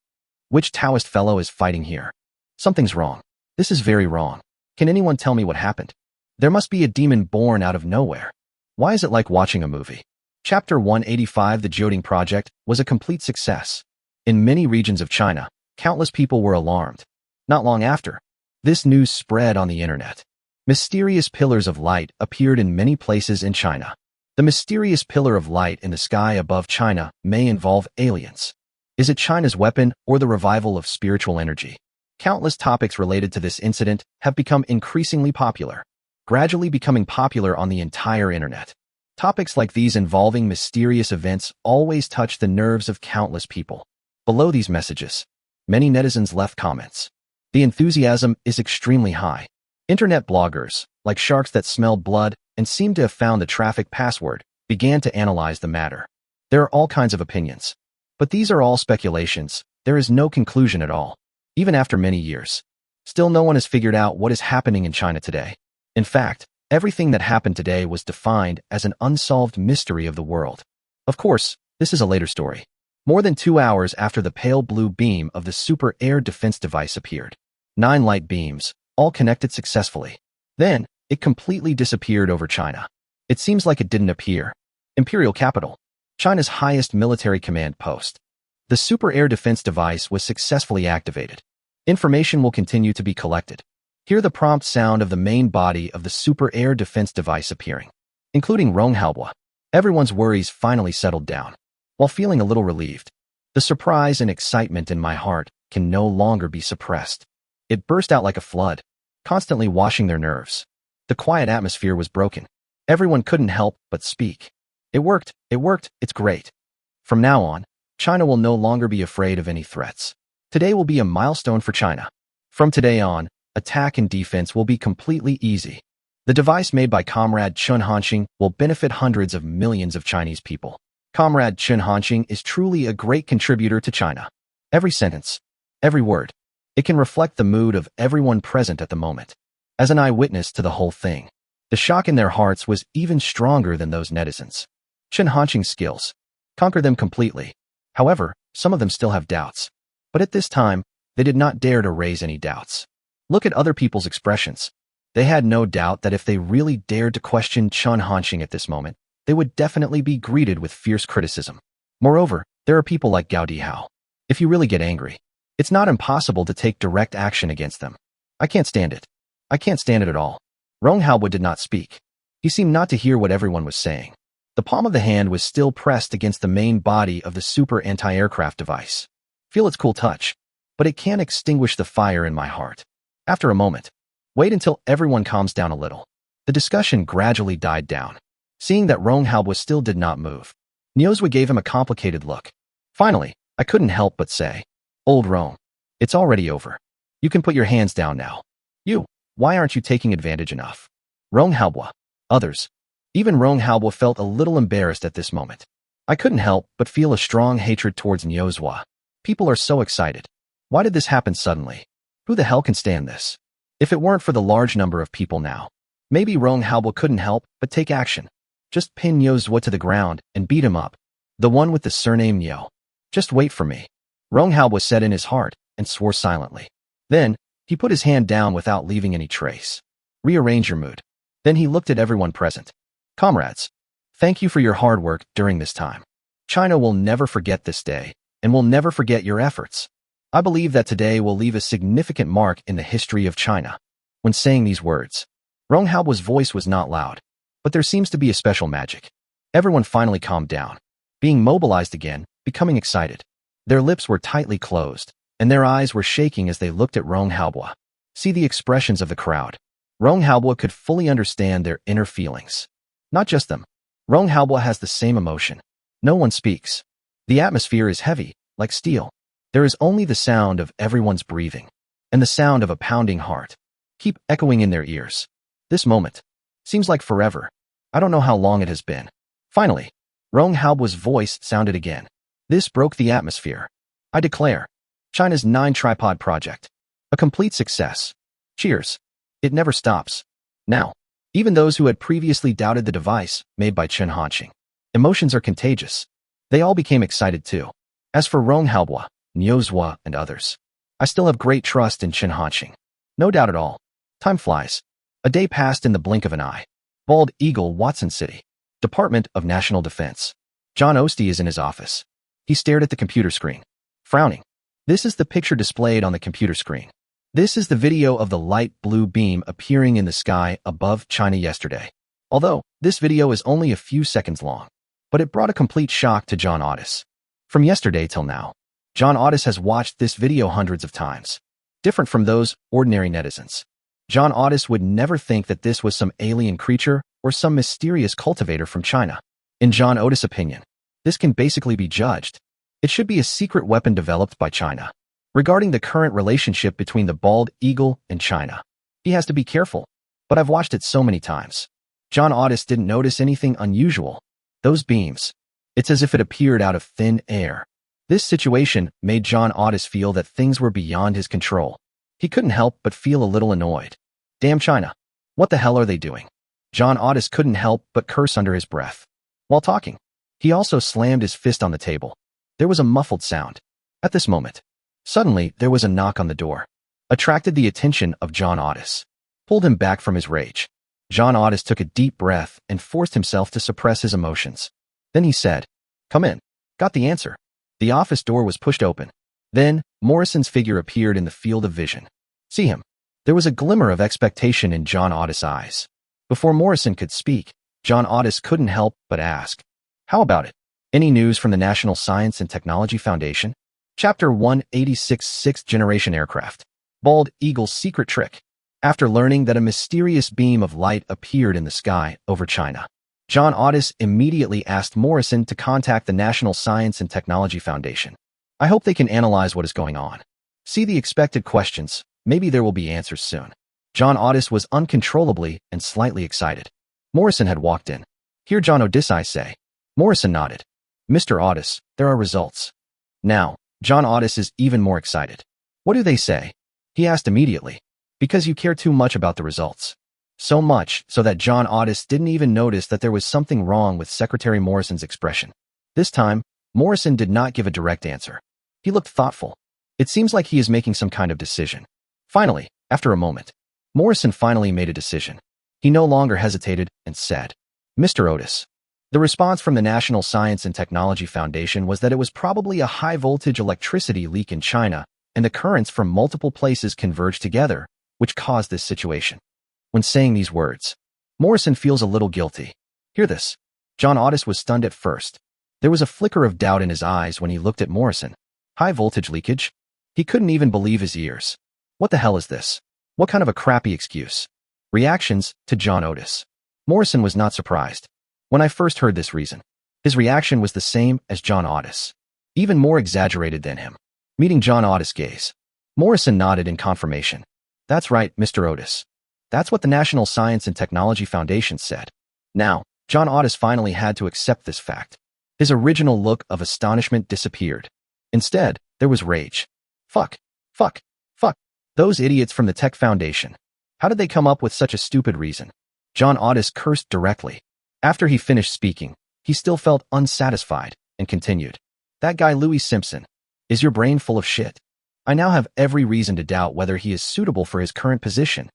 Which Taoist fellow is fighting here? Something's wrong. This is very wrong. Can anyone tell me what happened? There must be a demon born out of nowhere. Why is it like watching a movie?" Chapter 185. The Jioding Project was a complete success. In many regions of China, countless people were alarmed. Not long after, this news spread on the internet. Mysterious pillars of light appeared in many places in China. The mysterious pillar of light in the sky above China may involve aliens. Is it China's weapon or the revival of spiritual energy? Countless topics related to this incident have become increasingly popular, gradually becoming popular on the entire internet. Topics like these involving mysterious events always touch the nerves of countless people. Below these messages, many netizens left comments. The enthusiasm is extremely high. Internet bloggers, like sharks that smelled blood and seemed to have found the traffic password, began to analyze the matter. There are all kinds of opinions. But these are all speculations. There is no conclusion at all. Even after many years, still no one has figured out what is happening in China today. In fact, everything that happened today was defined as an unsolved mystery of the world. Of course, this is a later story. More than 2 hours after the pale blue beam of the super air defense device appeared, 9 light beams, all connected successfully. Then, it completely disappeared over China. It seems like it didn't appear. Imperial capital, China's highest military command post. The super air defense device was successfully activated. Information will continue to be collected. Hear the prompt sound of the main body of the super air defense device appearing, including Ronghaobua. Everyone's worries finally settled down. While feeling a little relieved, the surprise and excitement in my heart can no longer be suppressed. It burst out like a flood, constantly washing their nerves. The quiet atmosphere was broken. Everyone couldn't help but speak. It worked, it's great. From now on, China will no longer be afraid of any threats. Today will be a milestone for China. From today on, attack and defense will be completely easy. The device made by Comrade Chen Hanxing will benefit hundreds of millions of Chinese people. Comrade Chen Hanxing is truly a great contributor to China. Every sentence, every word, it can reflect the mood of everyone present at the moment. As an eyewitness to the whole thing, the shock in their hearts was even stronger than those netizens. Chen Hanxing's skills conquer them completely. However, some of them still have doubts. But at this time, they did not dare to raise any doubts. Look at other people's expressions. They had no doubt that if they really dared to question Chen Hanxing at this moment, they would definitely be greeted with fierce criticism. Moreover, there are people like Gao Dihao. If you really get angry, it's not impossible to take direct action against them. I can't stand it. I can't stand it at all. Ronghaobua did not speak. He seemed not to hear what everyone was saying. The palm of the hand was still pressed against the main body of the super anti-aircraft device. Feel its cool touch, but it can't extinguish the fire in my heart. After a moment, wait until everyone calms down a little. The discussion gradually died down. Seeing that Ronghaobua still did not move, Niuzhua gave him a complicated look. Finally, I couldn't help but say, "Old Rong, it's already over. You can put your hands down now. Why aren't you taking advantage enough?" Ronghaobua, others, even Ronghaobua felt a little embarrassed at this moment. I couldn't help but feel a strong hatred towards Niuzhua. People are so excited. Why did this happen suddenly? Who the hell can stand this? If it weren't for the large number of people now, maybe Ronghaobua couldn't help but take action. Just pin Niuzhua to the ground and beat him up. The one with the surname Niu. Just wait for me. Ronghaobua said in his heart and swore silently. Then, he put his hand down without leaving any trace. Rearrange your mood. Then he looked at everyone present. Comrades, thank you for your hard work during this time. China will never forget this day and will never forget your efforts. I believe that today will leave a significant mark in the history of China. When saying these words, Ronghaobua's voice was not loud, but there seems to be a special magic. Everyone finally calmed down, being mobilized again, becoming excited. Their lips were tightly closed, and their eyes were shaking as they looked at Ronghaobua. See the expressions of the crowd. Ronghaobua could fully understand their inner feelings. Not just them. Ronghaobua has the same emotion. No one speaks. The atmosphere is heavy, like steel. There is only the sound of everyone's breathing. and the sound of a pounding heart keep echoing in their ears. This moment seems like forever. I don't know how long it has been. Finally, Rong Haobua's voice sounded again. This broke the atmosphere. I declare, China's 9-tripod project, a complete success. Cheers. It never stops. Now, even those who had previously doubted the device made by Chen Hanqing, emotions are contagious. They all became excited too. As for Rong Haobua, Niu Zhua, and others, I still have great trust in Chen Hanqing. No doubt at all. Time flies. A day passed in the blink of an eye. Bald Eagle, Watson City. Department of National Defense. John Osty is in his office. He stared at the computer screen, frowning. This is the picture displayed on the computer screen. This is the video of the light blue beam appearing in the sky above China yesterday. Although, this video is only a few seconds long, but it brought a complete shock to John Otis. From yesterday till now, John Otis has watched this video hundreds of times. Different from those ordinary netizens, John Otis would never think that this was some alien creature or some mysterious cultivator from China. In John Otis' opinion, this can basically be judged. It should be a secret weapon developed by China. Regarding the current relationship between the bald eagle and China, he has to be careful, but I've watched it so many times. John Otis didn't notice anything unusual. Those beams, it's as if it appeared out of thin air. This situation made John Otis feel that things were beyond his control. He couldn't help but feel a little annoyed. Damn China. What the hell are they doing? John Otis couldn't help but curse under his breath. While talking, he also slammed his fist on the table. There was a muffled sound. At this moment, suddenly there was a knock on the door. Attracted the attention of John Otis. Pulled him back from his rage. John Otis took a deep breath and forced himself to suppress his emotions. Then he said, "Come in." Got the answer. The office door was pushed open. Then, Morrison's figure appeared in the field of vision. See him. There was a glimmer of expectation in John Otis' eyes. Before Morrison could speak, John Otis couldn't help but ask, "How about it? Any news from the National Science and Technology Foundation?" Chapter 186, Sixth Generation Aircraft. Bald Eagle's Secret Trick. After learning that a mysterious beam of light appeared in the sky over China, John Otis immediately asked Morrison to contact the National Science and Technology Foundation. I hope they can analyze what is going on. See the expected questions. Maybe there will be answers soon. John Otis was uncontrollably and slightly excited. Morrison had walked in. Hear John Otis say. Morrison nodded. "Mr. Otis, there are results." Now, John Otis is even more excited. "What do they say?" he asked immediately. "Because you care too much about the results." So much so that John Otis didn't even notice that there was something wrong with Secretary Morrison's expression. This time, Morrison did not give a direct answer. He looked thoughtful. It seems like he is making some kind of decision. Finally, after a moment, Morrison finally made a decision. He no longer hesitated and said, "Mr. Otis." The response from the National Science and Technology Foundation was that it was probably a high-voltage electricity leak in China, and the currents from multiple places converged together, which caused this situation. When saying these words, Morrison feels a little guilty. Hear this. John Otis was stunned at first. There was a flicker of doubt in his eyes when he looked at Morrison. High-voltage leakage? He couldn't even believe his ears. What the hell is this? What kind of a crappy excuse? Reactions to John Otis. Morrison was not surprised. When I first heard this reason, his reaction was the same as John Otis, even more exaggerated than him. Meeting John Otis' gaze, Morrison nodded in confirmation. "That's right, Mr. Otis. That's what the National Science and Technology Foundation said." Now, John Otis finally had to accept this fact. His original look of astonishment disappeared. Instead, there was rage. Fuck. Fuck. Fuck. Those idiots from the Tech Foundation. How did they come up with such a stupid reason? John Otis cursed directly. After he finished speaking, he still felt unsatisfied and continued. "That guy Louis Simpson. Is your brain full of shit? I now have every reason to doubt whether he is suitable for his current position.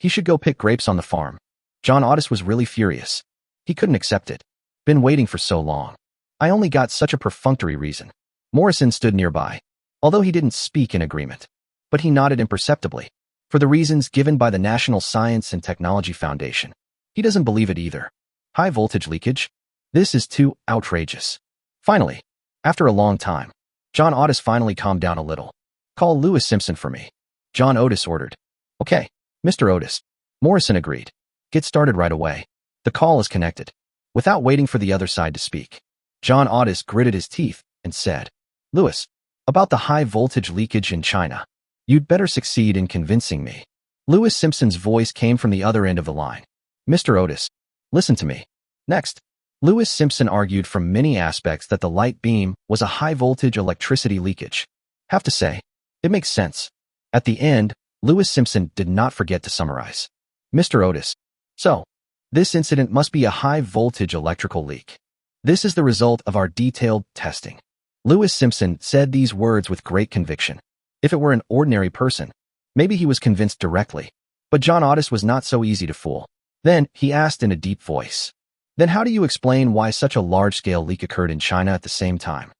He should go pick grapes on the farm." John Otis was really furious. He couldn't accept it. Been waiting for so long. I only got such a perfunctory reason. Morrison stood nearby, although he didn't speak in agreement. But he nodded imperceptibly. For the reasons given by the National Science and Technology Foundation, he doesn't believe it either. High voltage leakage? This is too outrageous. Finally, after a long time, John Otis finally calmed down a little. "Call Louis Simpson for me," John Otis ordered. "Okay, Mr. Otis." Morrison agreed. "Get started right away." The call is connected. Without waiting for the other side to speak, John Otis gritted his teeth and said, "Louis, about the high voltage leakage in China. You'd better succeed in convincing me. Lewis Simpson's voice came from the other end of the line. Mr. Otis, listen to me. Next, Lewis Simpson argued from many aspects that the light beam was a high-voltage electricity leakage. Have to say, it makes sense. At the end, Lewis Simpson did not forget to summarize. Mr. Otis, so, this incident must be a high-voltage electrical leak. This is the result of our detailed testing. Lewis Simpson said these words with great conviction. If it were an ordinary person, maybe he was convinced directly. But John Otis was not so easy to fool. Then, he asked in a deep voice, then how do you explain why such a large-scale leak occurred in China at the same time?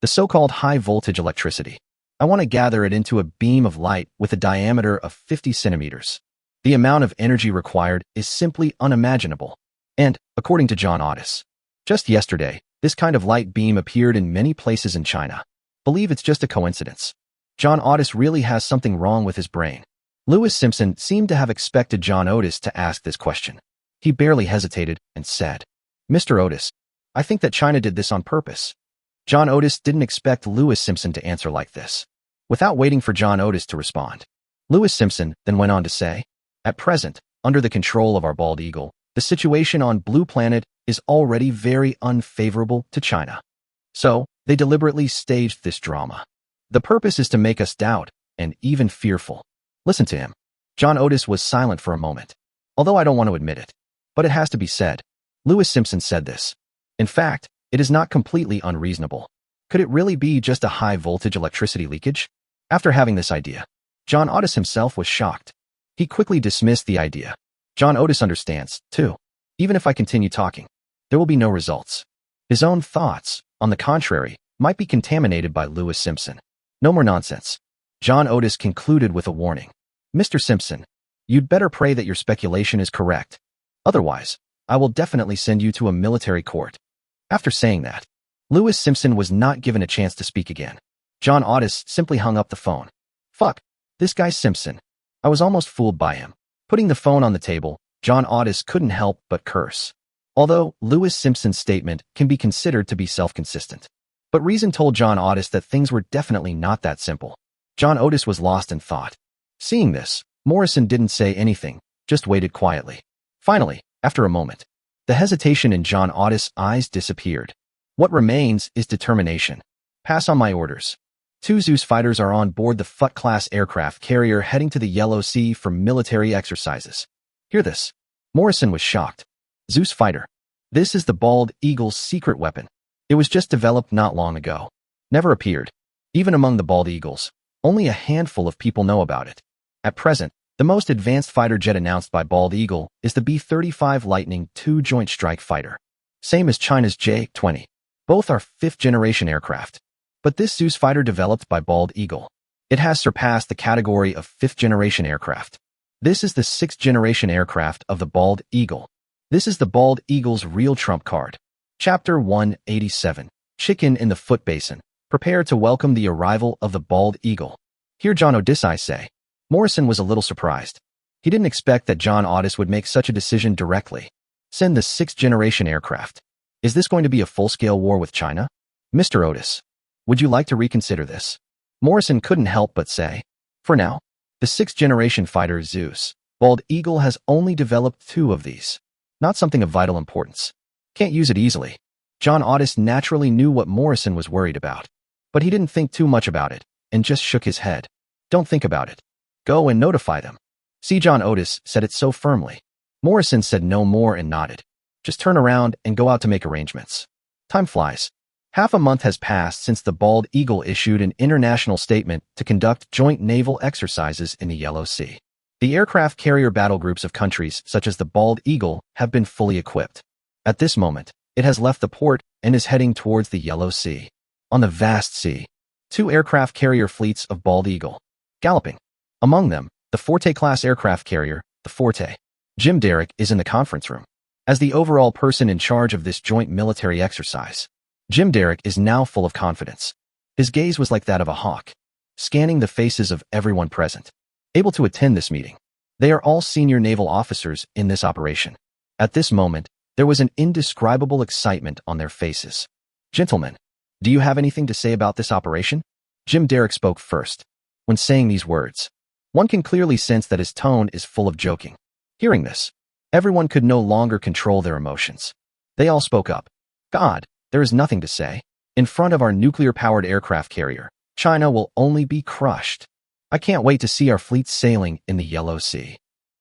The so-called high-voltage electricity. I want to gather it into a beam of light with a diameter of 50 centimeters. The amount of energy required is simply unimaginable. And, according to John Otis, just yesterday, this kind of light beam appeared in many places in China. Believe it's just a coincidence. John Otis really has something wrong with his brain. Lewis Simpson seemed to have expected John Otis to ask this question. He barely hesitated and said, Mr. Otis, I think that China did this on purpose. John Otis didn't expect Lewis Simpson to answer like this. Without waiting for John Otis to respond, Lewis Simpson then went on to say, at present, under the control of our bald eagle, the situation on Blue Planet is already very unfavorable to China. So, they deliberately staged this drama. The purpose is to make us doubt and even fearful. Listen to him. John Otis was silent for a moment. Although I don't want to admit it, but it has to be said. Lewis Simpson said this. In fact, it is not completely unreasonable. Could it really be just a high-voltage electricity leakage? After having this idea, John Otis himself was shocked. He quickly dismissed the idea. John Otis understands, too. Even if I continue talking, there will be no results. His own thoughts, on the contrary, might be contaminated by Lewis Simpson. No more nonsense. John Otis concluded with a warning. Mr. Simpson, you'd better pray that your speculation is correct. Otherwise, I will definitely send you to a military court. After saying that, Lewis Simpson was not given a chance to speak again. John Otis simply hung up the phone. Fuck, this guy's Simpson. I was almost fooled by him. Putting the phone on the table, John Otis couldn't help but curse. Although Lewis Simpson's statement can be considered to be self-consistent. But reason told John Otis that things were definitely not that simple. John Otis was lost in thought. Seeing this, Morrison didn't say anything, just waited quietly. Finally, after a moment, the hesitation in John Otis' eyes disappeared. What remains is determination. Pass on my orders. 2 Zeus fighters are on board the Foote-class aircraft carrier heading to the Yellow Sea for military exercises. Hear this. Morrison was shocked. Zeus fighter. This is the bald eagle's secret weapon. It was just developed not long ago. Never appeared. Even among the bald eagles, only a handful of people know about it. At present, the most advanced fighter jet announced by Bald Eagle is the B-35 Lightning II Joint Strike Fighter. Same as China's J-20. Both are 5th-generation aircraft. But this Zeus fighter developed by Bald Eagle, it has surpassed the category of 5th-generation aircraft. This is the 6th-generation aircraft of the Bald Eagle. This is the Bald Eagle's real trump card. Chapter 187. Chicken in the Foot Basin. Prepare to welcome the arrival of the Bald Eagle. Hear John Otis say. Morrison was a little surprised. He didn't expect that John Otis would make such a decision directly. Send the 6th-generation aircraft. Is this going to be a full-scale war with China? Mr. Otis, would you like to reconsider this? Morrison couldn't help but say. For now, the 6th-generation fighter Zeus, Bald Eagle has only developed 2 of these. Not something of vital importance. Can't use it easily. John Otis naturally knew what Morrison was worried about. But he didn't think too much about it, and just shook his head. Don't think about it. Go and notify them. See, John Otis said it so firmly. Morrison said no more and nodded. Just turn around and go out to make arrangements. Time flies. Half a month has passed since the Bald Eagle issued an international statement to conduct joint naval exercises in the Yellow Sea. The aircraft carrier battle groups of countries such as the Bald Eagle have been fully equipped. At this moment, it has left the port and is heading towards the Yellow Sea. On the vast sea, 2 aircraft carrier fleets of Bald Eagle, galloping. Among them, the Forte-class aircraft carrier, the Forte. Jim Derrick is in the conference room. As the overall person in charge of this joint military exercise, Jim Derrick is now full of confidence. His gaze was like that of a hawk, scanning the faces of everyone present, able to attend this meeting. They are all senior naval officers in this operation. At this moment, there was an indescribable excitement on their faces. Gentlemen, do you have anything to say about this operation? Jim Derrick spoke first. When saying these words, one can clearly sense that his tone is full of joking. Hearing this, everyone could no longer control their emotions. They all spoke up. God, there is nothing to say. In front of our nuclear-powered aircraft carrier, China will only be crushed. I can't wait to see our fleet sailing in the Yellow Sea.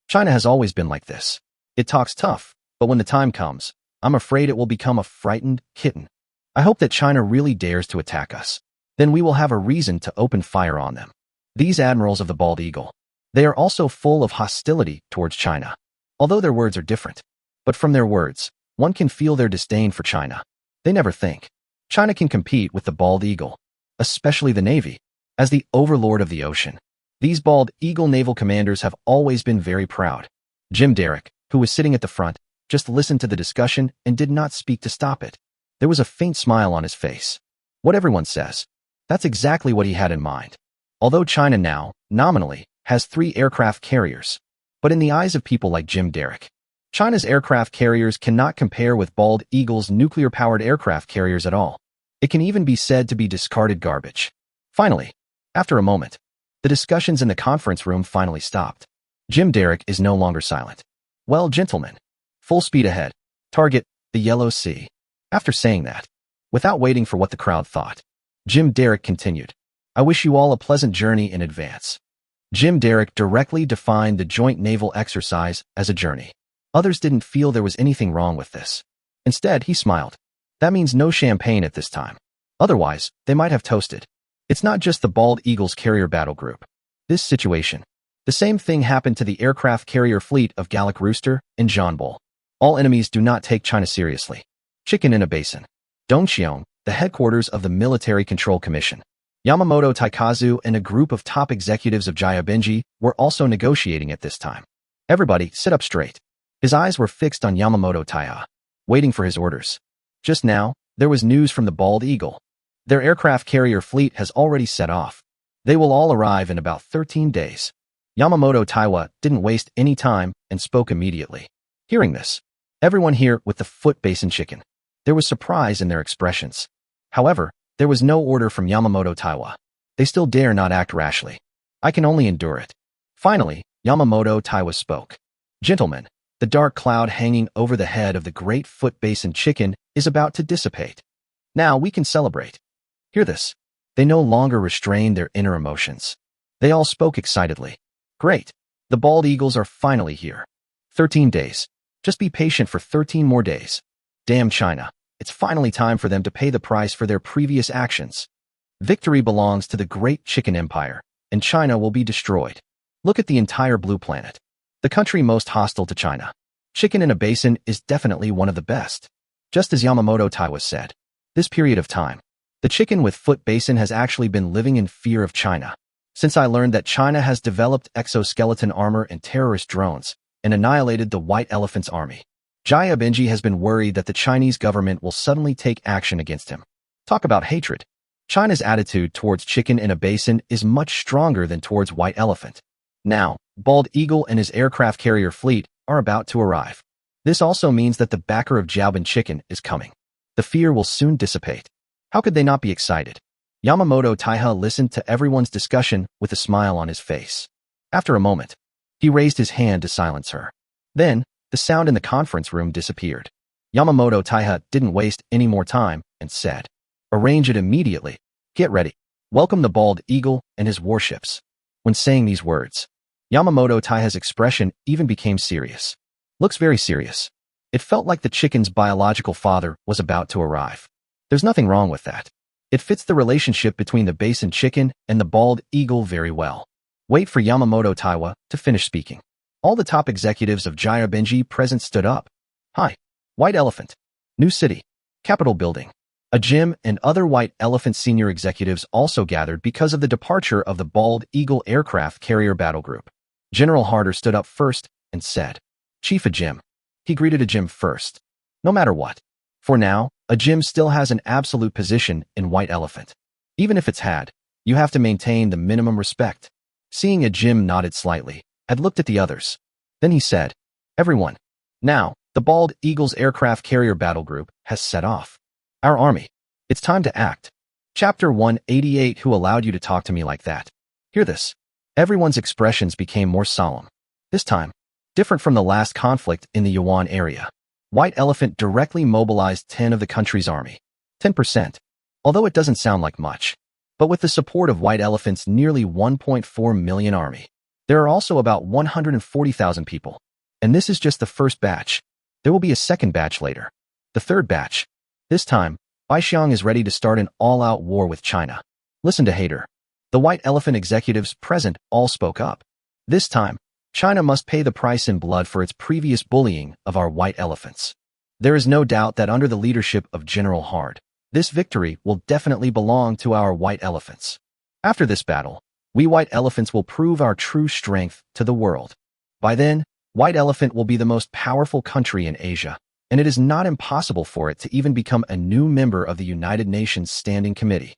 China has always been like this. It talks tough, but when the time comes, I'm afraid it will become a frightened kitten. I hope that China really dares to attack us. Then we will have a reason to open fire on them. These admirals of the Bald Eagle, they are also full of hostility towards China, although their words are different. But from their words, one can feel their disdain for China. They never think China can compete with the Bald Eagle, especially the Navy. As the overlord of the ocean, these Bald Eagle naval commanders have always been very proud. Jim Derrick, who was sitting at the front, just listened to the discussion and did not speak to stop it. There was a faint smile on his face. What everyone says, that's exactly what he had in mind. Although China now, nominally, has 3 aircraft carriers, but in the eyes of people like Jim Derrick, China's aircraft carriers cannot compare with Bald Eagle's nuclear-powered aircraft carriers at all. It can even be said to be discarded garbage. Finally, after a moment, the discussions in the conference room finally stopped. Jim Derrick is no longer silent. Well, gentlemen, full speed ahead. Target, the Yellow Sea. After saying that, without waiting for what the crowd thought, Jim Derrick continued, I wish you all a pleasant journey in advance. Jim Derrick directly defined the joint naval exercise as a journey. Others didn't feel there was anything wrong with this. Instead, he smiled. That means no champagne at this time. Otherwise, they might have toasted. It's not just the Bald Eagle's carrier battle group. This situation. The same thing happened to the aircraft carrier fleet of Gallic Rooster and John Bull. All enemies do not take China seriously. Chicken in a basin. Dongxiong, the headquarters of the Military Control Commission. Yamamoto Taikazu and a group of top executives of Jaya Benji were also negotiating at this time. Everybody, sit up straight. His eyes were fixed on Yamamoto Taiha, waiting for his orders. Just now, there was news from the Bald Eagle. Their aircraft carrier fleet has already set off. They will all arrive in about 13 days. Yamamoto Taiwa didn't waste any time and spoke immediately. Hearing this, everyone here with the foot basin chicken. There was surprise in their expressions. However, there was no order from Yamamoto Taiwa. They still dare not act rashly. I can only endure it. Finally, Yamamoto Taiwa spoke. Gentlemen, the dark cloud hanging over the head of the great foot basin chicken is about to dissipate. Now we can celebrate. Hear this. They no longer restrained their inner emotions. They all spoke excitedly. Great. The Bald Eagles are finally here. 13 days. Just be patient for 13 more days. Damn China. It's finally time for them to pay the price for their previous actions. Victory belongs to the great chicken empire, and China will be destroyed. Look at the entire blue planet. The country most hostile to China. Chicken in a basin is definitely one of the best. Just as Yamamoto Taiwa said, this period of time, the chicken with foot basin has actually been living in fear of China. Since I learned that China has developed exoskeleton armor and terrorist drones and annihilated the White Elephant's army, Jaya Benji has been worried that the Chinese government will suddenly take action against him. Talk about hatred. China's attitude towards chicken in a basin is much stronger than towards White Elephant. Now, Bald Eagle and his aircraft carrier fleet are about to arrive. This also means that the backer of Jiaobin chicken is coming. The fear will soon dissipate. How could they not be excited? Yamamoto Taiha listened to everyone's discussion with a smile on his face. After a moment, he raised his hand to silence her. Then, the sound in the conference room disappeared. Yamamoto Taiha didn't waste any more time and said, arrange it immediately. Get ready. Welcome the Bald Eagle and his warships. When saying these words, Yamamoto Taiha's expression even became serious. Looks very serious. It felt like the chicken's biological father was about to arrive. There's nothing wrong with that. It fits the relationship between the basin chicken and the Bald Eagle very well. Wait for Yamamoto Taiwa to finish speaking. All the top executives of Jaya Benji present stood up. Hi. White Elephant. New city. Capitol building. A gym and other White Elephant senior executives also gathered because of the departure of the Bald Eagle aircraft carrier battle group. General Harder stood up first and said, Chief Ajim. He greeted Ajim first. No matter what. For now, Ajim still has an absolute position in White Elephant. Even if it's had, you have to maintain the minimum respect. Seeing Ajim nodded slightly, had looked at the others. Then he said, Everyone. Now, the Bald Eagle's aircraft carrier battle group has set off. Our army. It's time to act. Chapter 188. Who allowed you to talk to me like that? Hear this. Everyone's expressions became more solemn. This time, different from the last conflict in the Yuan area. White Elephant directly mobilized 10 of the country's army. 10%. Although it doesn't sound like much. But with the support of White Elephant's nearly 1.4 million army, there are also about 140,000 people. And this is just the first batch. There will be a second batch later. The third batch. This time, Baixiang is ready to start an all-out war with China. Listen to Hader. The White Elephant executives present all spoke up. This time, China must pay the price in blood for its previous bullying of our white elephants. There is no doubt that under the leadership of General Hard, this victory will definitely belong to our white elephants. After this battle, we white elephants will prove our true strength to the world. By then, White Elephant will be the most powerful country in Asia, and it is not impossible for it to even become a new member of the United Nations Standing Committee.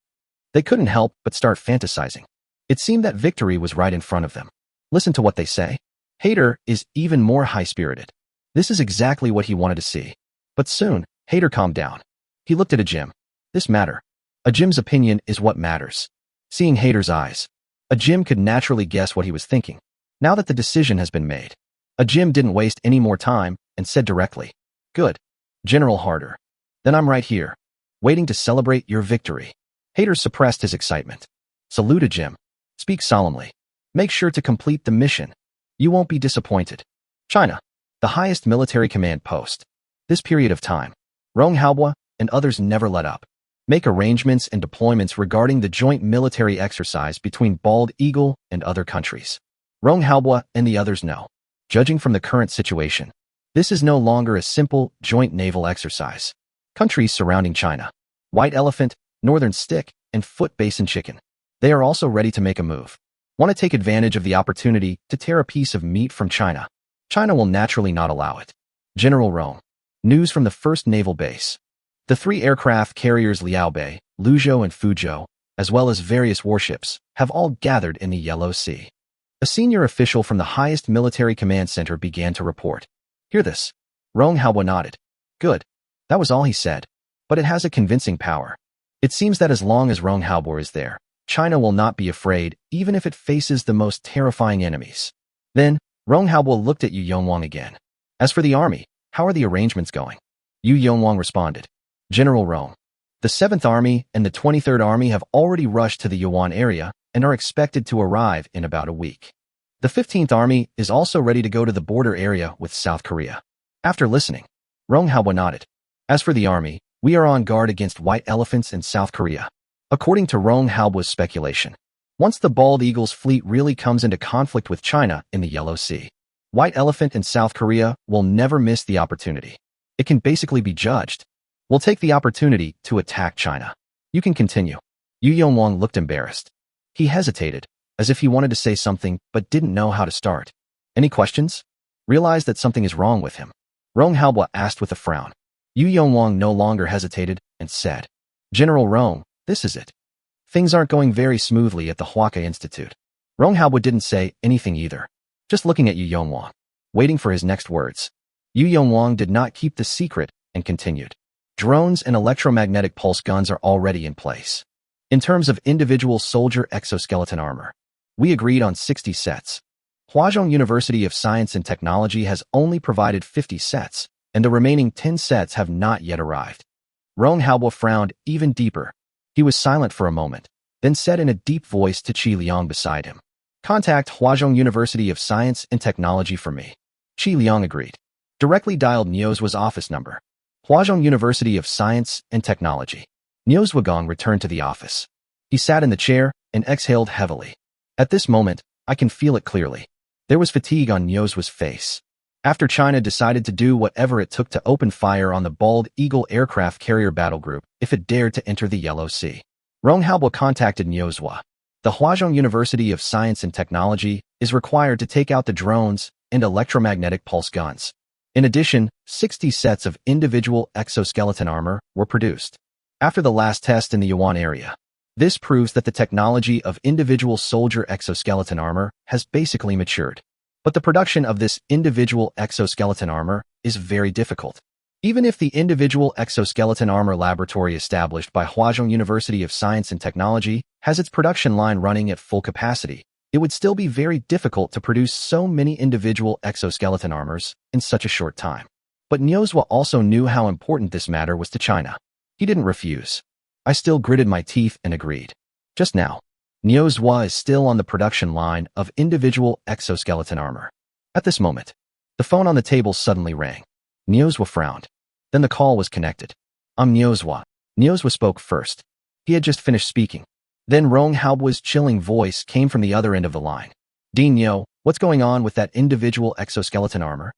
They couldn't help but start fantasizing. It seemed that victory was right in front of them. Listen to what they say. Hader is even more high-spirited. This is exactly what he wanted to see. But soon, Hader calmed down. He looked at Ajim. This matter. Ajim's opinion is what matters. Seeing Hader's eyes, Ajim could naturally guess what he was thinking. Now that the decision has been made, Ajim didn't waste any more time and said directly, "Good, General Harder. Then I'm right here, waiting to celebrate your victory." Hader suppressed his excitement. "Salute Ajim. Speak solemnly. Make sure to complete the mission. You won't be disappointed." China, the highest military command post. This period of time, Rong Haobo and others never let up. Make arrangements and deployments regarding the joint military exercise between Bald Eagle and other countries. Rong Haobo and the others know. Judging from the current situation, this is no longer a simple joint naval exercise. Countries surrounding China, White Elephant, Northern Stick, and Foot Basin Chicken. They are also ready to make a move. Want to take advantage of the opportunity to tear a piece of meat from China. China will naturally not allow it. General Rong. News from the first naval base. The 3 aircraft carriers Liaobei, Luzhou, and Fuzhou, as well as various warships, have all gathered in the Yellow Sea. A senior official from the highest military command center began to report. Hear this. Rong Haobo nodded. Good. That was all he said. But it has a convincing power. It seems that as long as Rong Haobo is there, China will not be afraid, even if it faces the most terrifying enemies. Then, Rong Haobo looked at Yu Yongwang again. As for the army, how are the arrangements going? Yu Yongwang responded. General Rong. The 7th Army and the 23rd Army have already rushed to the Yuan area and are expected to arrive in about a week. The 15th Army is also ready to go to the border area with South Korea. After listening, Rong Haobo nodded. As for the army, we are on guard against white elephants in South Korea. According to Rong Haobo's speculation, once the Bald Eagle's fleet really comes into conflict with China in the Yellow Sea, White Elephant in South Korea will never miss the opportunity. It can basically be judged. We'll take the opportunity to attack China. You can continue. Yu Yongwang looked embarrassed. He hesitated, as if he wanted to say something but didn't know how to start. Any questions? Realized that something is wrong with him. Rong Haobo asked with a frown. Yu Yongwang no longer hesitated and said, General Rong, this is it. Things aren't going very smoothly at the Huaca Institute. Rong Haobo didn't say anything either, just looking at Yu Yongwang, waiting for his next words. Yu Yongwang did not keep the secret and continued. Drones and electromagnetic pulse guns are already in place. In terms of individual soldier exoskeleton armor, we agreed on 60 sets. Huazhong University of Science and Technology has only provided 50 sets, and the remaining 10 sets have not yet arrived. Rong Haobo frowned even deeper. He was silent for a moment, then said in a deep voice to Qi Liang beside him, Contact Huazhong University of Science and Technology for me. Qi Liang agreed. Directly dialed Niozwa's office number. Huazhong University of Science and Technology. Niozwa Gong returned to the office. He sat in the chair and exhaled heavily. At this moment, I can feel it clearly. There was fatigue on Niozwa's face. After China decided to do whatever it took to open fire on the Bald Eagle aircraft carrier battle group if it dared to enter the Yellow Sea, Rong Haobo contacted Niozwa. The Huazhong University of Science and Technology is required to take out the drones and electromagnetic pulse guns. In addition, 60 sets of individual exoskeleton armor were produced. After the last test in the Yuan area, this proves that the technology of individual soldier exoskeleton armor has basically matured. But the production of this individual exoskeleton armor is very difficult. Even if the individual exoskeleton armor laboratory established by Huazhong University of Science and Technology has its production line running at full capacity, it would still be very difficult to produce so many individual exoskeleton armors in such a short time. But Niuzhwa also knew how important this matter was to China. He didn't refuse. I still gritted my teeth and agreed. Just now, Niuzhwa is still on the production line of individual exoskeleton armor. At this moment, the phone on the table suddenly rang. Niuzhwa frowned. Then the call was connected. I'm Niuzhwa. Niuzhwa spoke first. He had just finished speaking. Then Rong Haobua's chilling voice came from the other end of the line. Dean Niu, what's going on with that individual exoskeleton armor?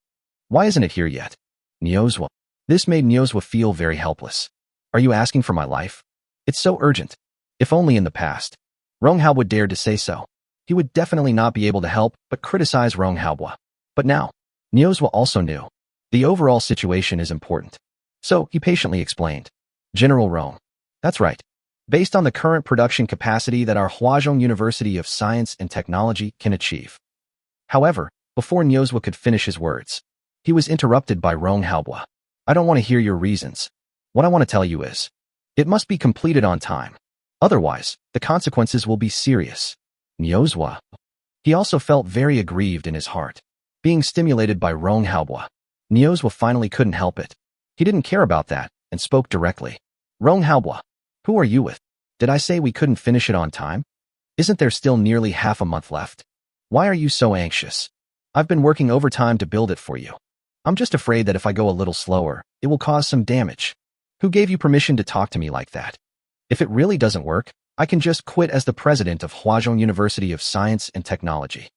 Why isn't it here yet? Niuzhwa. This made Niuzhwa feel very helpless. Are you asking for my life? It's so urgent. If only in the past. Rong Haobua dared to say so. He would definitely not be able to help but criticize Rong Haobua. But now, Niuzhwa also knew. The overall situation is important. So he patiently explained. General Rong. That's right. Based on the current production capacity that our Huazhong University of Science and Technology can achieve. However, before Niuzhwa could finish his words, he was interrupted by Rong Haobua. I don't want to hear your reasons. What I want to tell you is, it must be completed on time. Otherwise, the consequences will be serious. Niuzhwa. He also felt very aggrieved in his heart. Being stimulated by Rong Haobua, Niuzhwa finally couldn't help it. He didn't care about that and spoke directly. Rong Haobua. Who are you with? Did I say we couldn't finish it on time? Isn't there still nearly half a month left? Why are you so anxious? I've been working overtime to build it for you. I'm just afraid that if I go a little slower, it will cause some damage. Who gave you permission to talk to me like that? If it really doesn't work, I can just quit as the president of Huazhong University of Science and Technology.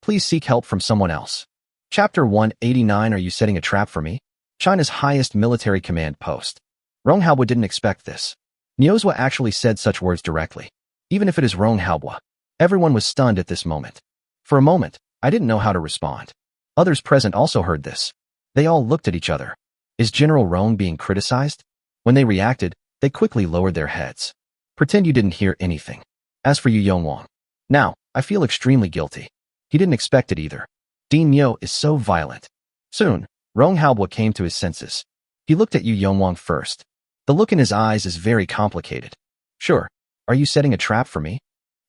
Please seek help from someone else. Chapter 189. Are you setting a trap for me? China's highest military command post. Rong Haobua didn't expect this. Niuzhwa actually said such words directly. Even if it is Rong Haobua. Everyone was stunned at this moment. For a moment, I didn't know how to respond. Others present also heard this. They all looked at each other. Is General Rong being criticized? When they reacted, they quickly lowered their heads. Pretend you didn't hear anything. As for Yu Yongwang, now, I feel extremely guilty. He didn't expect it either. Dean Niu is so violent. Soon, Rong Haobua came to his senses. He looked at Yu Yongwang first. The look in his eyes is very complicated. Sure, are you setting a trap for me?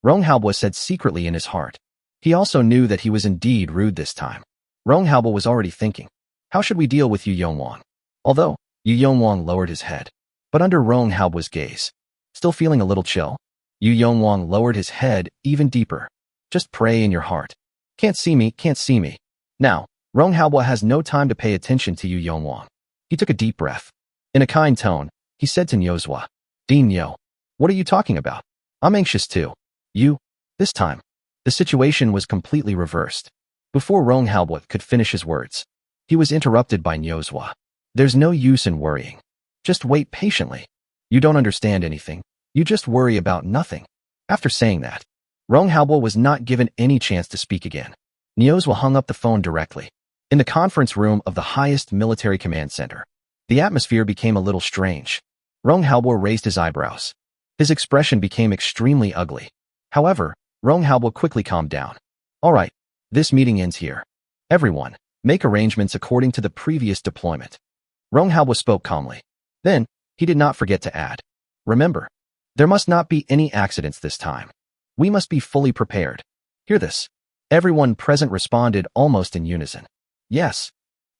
Rong Haobua said secretly in his heart. He also knew that he was indeed rude this time. Rong Haobua was already thinking, how should we deal with Yu Yongwang? Although, Yu Yongwang lowered his head. But under Rong Haobua's gaze, still feeling a little chill, Yu Yongwang lowered his head even deeper. Just pray in your heart. Can't see me, can't see me. Now, Rong Haobua has no time to pay attention to Yu Yongwang. He took a deep breath. In a kind tone, he said to Niuzhwa, Dean Niu, what are you talking about? I'm anxious too. You? This time, the situation was completely reversed. Before Rong Haobua could finish his words, he was interrupted by Niuzhwa. There's no use in worrying. Just wait patiently. You don't understand anything. You just worry about nothing. After saying that, Rong Haobua was not given any chance to speak again. Niuzhwa hung up the phone directly. In the conference room of the highest military command center, the atmosphere became a little strange. Rong Haobua raised his eyebrows. His expression became extremely ugly. However, Rong Haobua quickly calmed down. All right, this meeting ends here. Everyone, make arrangements according to the previous deployment. Rong Haobua spoke calmly. Then, he did not forget to add. Remember, there must not be any accidents this time. We must be fully prepared. Hear this. Everyone present responded almost in unison. Yes.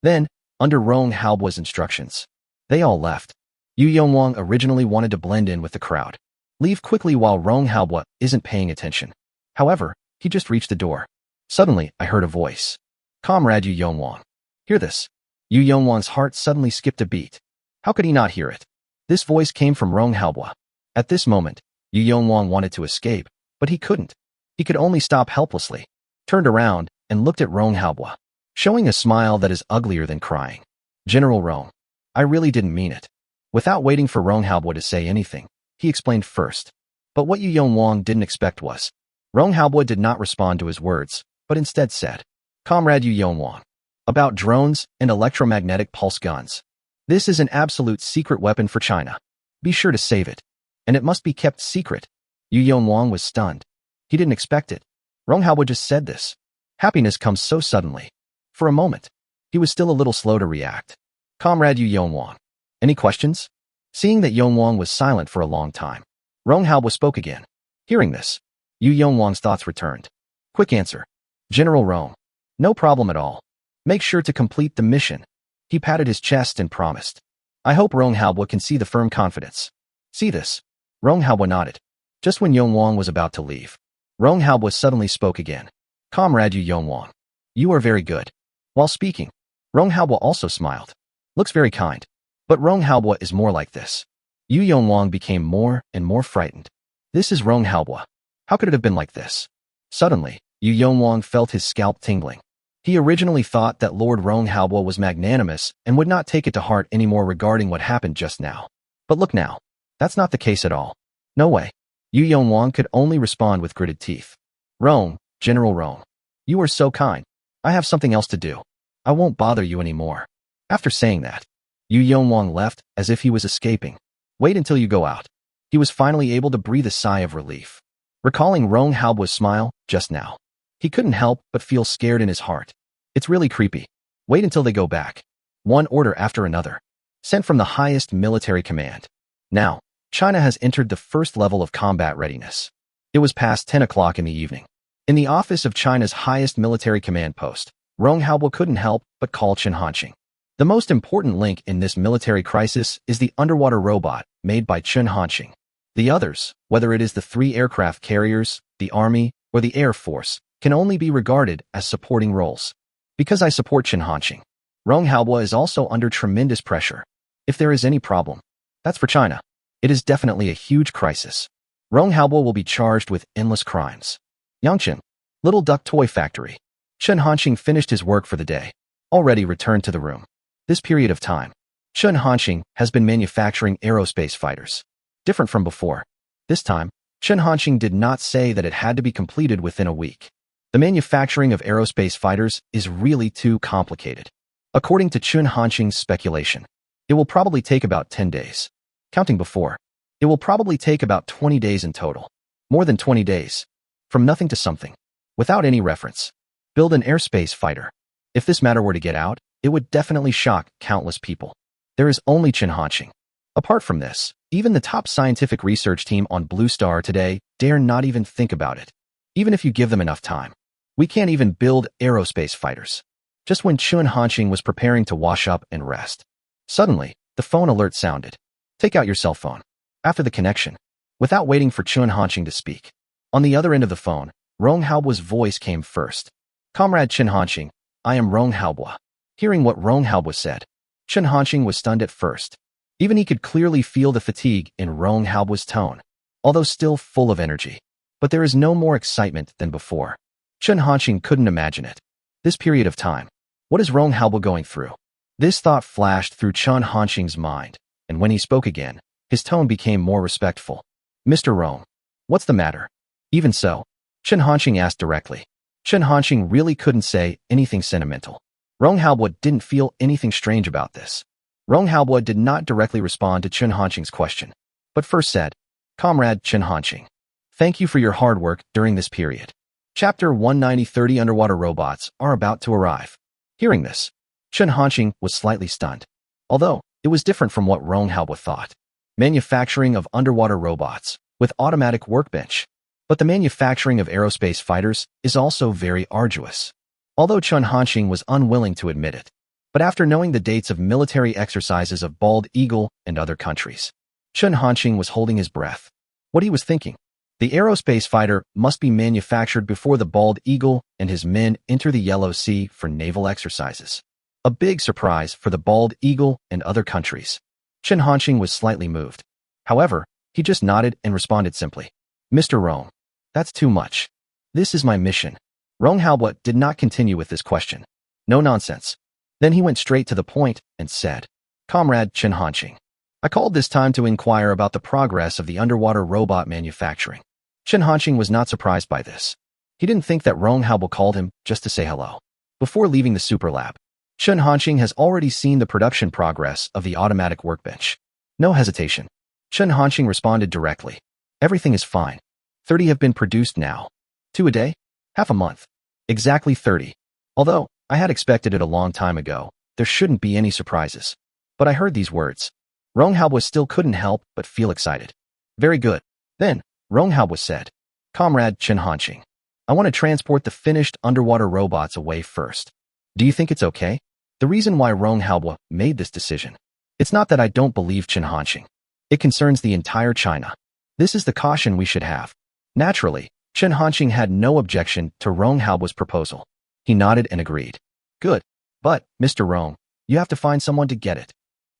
Then, under Rong Haobua's instructions, they all left. Yu Yongwang originally wanted to blend in with the crowd. Leave quickly while Rong Haobua isn't paying attention. However, he just reached the door. Suddenly, I heard a voice. Comrade Yu Yongwang. Hear this. Yu Yongwang's heart suddenly skipped a beat. How could he not hear it? This voice came from Rong Haobua. At this moment, Yu Yongwang wanted to escape, but he couldn't. He could only stop helplessly, turned around, and looked at Rong Haobua, showing a smile that is uglier than crying. General Rong, I really didn't mean it. Without waiting for Rong Haobua to say anything, he explained first. But what Yu Yongwang didn't expect was, Rong Haobua did not respond to his words, but instead said, Comrade Yu Yongwang, about drones and electromagnetic pulse guns. This is an absolute secret weapon for China. Be sure to save it. And it must be kept secret. Yu Yongwang was stunned. He didn't expect it. Rong Haobua just said this. Happiness comes so suddenly. For a moment, he was still a little slow to react. Comrade Yu Yonwang. Any questions? Seeing that Yonwang was silent for a long time, Rong Haobo spoke again. Hearing this, Yu Yonwang's thoughts returned. Quick answer. General Rong. No problem at all. Make sure to complete the mission. He patted his chest and promised. I hope Rong Haobo can see the firm confidence. See this. Rong Haobo nodded. Just when Yonwang was about to leave, Rong Haobo suddenly spoke again. Comrade Yu Yonwang. You are very good. While speaking, Rong Haobo also smiled. Looks very kind. But Rong Haobo is more like this. Yu Yonwang became more and more frightened. This is Rong Haobo. How could it have been like this? Suddenly, Yu Yonwang felt his scalp tingling. He originally thought that Lord Rong Haobo was magnanimous and would not take it to heart anymore regarding what happened just now. But look now. That's not the case at all. No way. Yu Yonwang could only respond with gritted teeth. Rong, General Rong. You are so kind. I have something else to do. I won't bother you anymore. After saying that, Yu Yonwang left as if he was escaping. Wait until you go out. He was finally able to breathe a sigh of relief. Recalling Rong Haobo's smile just now, he couldn't help but feel scared in his heart. It's really creepy. Wait until they go back. One order after another. Sent from the highest military command. Now, China has entered the first level of combat readiness. It was past 10 o'clock in the evening. In the office of China's highest military command post, Rong Haobo couldn't help but call Chen Hanqing. The most important link in this military crisis is the underwater robot made by Chen Hanqing. The others, whether it is the 3 aircraft carriers, the Army, or the Air Force, can only be regarded as supporting roles. Because I support Chen Hanqing, Rong Haobo is also under tremendous pressure. If there is any problem, that's for China. It is definitely a huge crisis. Rong Haobo will be charged with endless crimes. Yangchen, Little Duck Toy Factory. Chen Hanqing finished his work for the day, already returned to the room. This period of time, Chen Hanqing has been manufacturing aerospace fighters. Different from before. This time, Chen Hanqing did not say that it had to be completed within a week. The manufacturing of aerospace fighters is really too complicated. According to Chen Hanqing's speculation, it will probably take about 10 days. Counting before, it will probably take about 20 days in total. More than 20 days. From nothing to something. Without any reference. Build an airspace fighter. If this matter were to get out, it would definitely shock countless people. There is only Chen Hanqing. Apart from this, even the top scientific research team on Blue Star today dare not even think about it. Even if you give them enough time. We can't even build aerospace fighters. Just when Chen Hanqing was preparing to wash up and rest. Suddenly, the phone alert sounded. Take out your cell phone. After the connection, without waiting for Chen Hanqing to speak. On the other end of the phone, Rong Haobo's voice came first. Comrade Chen Hanqing, I am Rong Haobo. Hearing what Rong Haobo said, Chen Hanqing was stunned at first. Even he could clearly feel the fatigue in Rong Haobo's tone, although still full of energy. But there is no more excitement than before. Chen Hanqing couldn't imagine it. This period of time, what is Rong Haobo going through? This thought flashed through Chen Hanqing's mind, and when he spoke again, his tone became more respectful. Mr. Rong, what's the matter? Even so, Chen Hanqing asked directly. Chen Hanqing really couldn't say anything sentimental. Rong Haobo didn't feel anything strange about this. Rong Haobo did not directly respond to Chen Hanqing's question, but first said, Comrade Chen Hanqing, thank you for your hard work during this period. Chapter 190 Underwater robots are about to arrive. Hearing this, Chen Hanqing was slightly stunned. Although, it was different from what Rong Haobo thought. Manufacturing of underwater robots with automatic workbench. But the manufacturing of aerospace fighters is also very arduous. Although Chen Hanqing was unwilling to admit it. But after knowing the dates of military exercises of Bald Eagle and other countries, Chen Hanqing was holding his breath. What he was thinking? The aerospace fighter must be manufactured before the Bald Eagle and his men enter the Yellow Sea for naval exercises. A big surprise for the Bald Eagle and other countries. Chen Hanqing was slightly moved. However, he just nodded and responded simply. Mr. Rong, that's too much. This is my mission. Rong Haobo did not continue with this question. No nonsense. Then he went straight to the point and said, Comrade Chen Hanqing, I called this time to inquire about the progress of the underwater robot manufacturing. Chen Hanqing was not surprised by this. He didn't think that Rong Haobo called him just to say hello. Before leaving the super lab, Chen Hanqing has already seen the production progress of the automatic workbench. No hesitation. Chen Hanqing responded directly. Everything is fine. 30 have been produced now. 2 a day? Half a month. Exactly 30. Although, I had expected it a long time ago, there shouldn't be any surprises. But I heard these words. Rong Haobo still couldn't help but feel excited. Very good. Then, Rong Haobo said, Comrade Chen Hanqing, I want to transport the finished underwater robots away first. Do you think it's okay? The reason why Rong Haobo made this decision. It's not that I don't believe Chen Hanqing. It concerns the entire China. This is the caution we should have. Naturally, Chen Hanqing had no objection to Rong Haobo's proposal. He nodded and agreed. Good. But, Mr. Rong, you have to find someone to get it.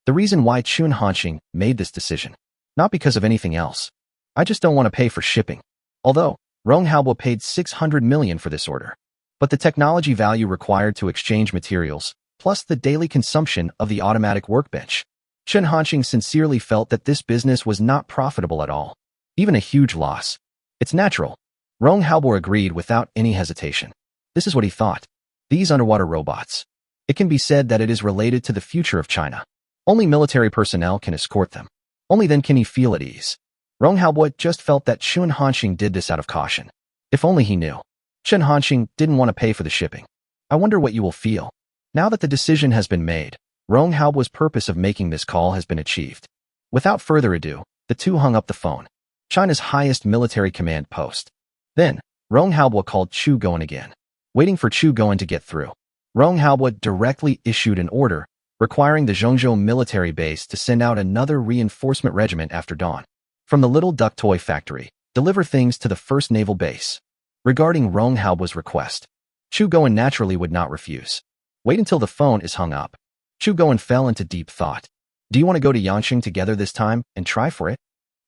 The reason why Chen Hanqing made this decision. Not because of anything else. I just don't want to pay for shipping. Although, Rong Haobo paid 600 million for this order. But the technology value required to exchange materials, plus the daily consumption of the automatic workbench. Chen Hanqing sincerely felt that this business was not profitable at all. Even a huge loss. It's natural. Rong Haobo agreed without any hesitation. This is what he thought. These underwater robots. It can be said that it is related to the future of China. Only military personnel can escort them. Only then can he feel at ease. Rong Haobo just felt that Chen Hanqing did this out of caution. If only he knew. Chen Hanqing didn't want to pay for the shipping. I wonder what you will feel. Now that the decision has been made, Rong Haobo's purpose of making this call has been achieved. Without further ado, the two hung up the phone. China's highest military command post. Then, Rong Haobo called Chu Guowen again. Waiting for Chu Guowen to get through, Rong Haobo directly issued an order requiring the Zhengzhou military base to send out another reinforcement regiment after dawn. From the little duck toy factory, deliver things to the first naval base. Regarding Rong Haobo's request, Chu Guowen naturally would not refuse. Wait until the phone is hung up. Chu Guowen fell into deep thought. Do you want to go to Yanqing together this time and try for it?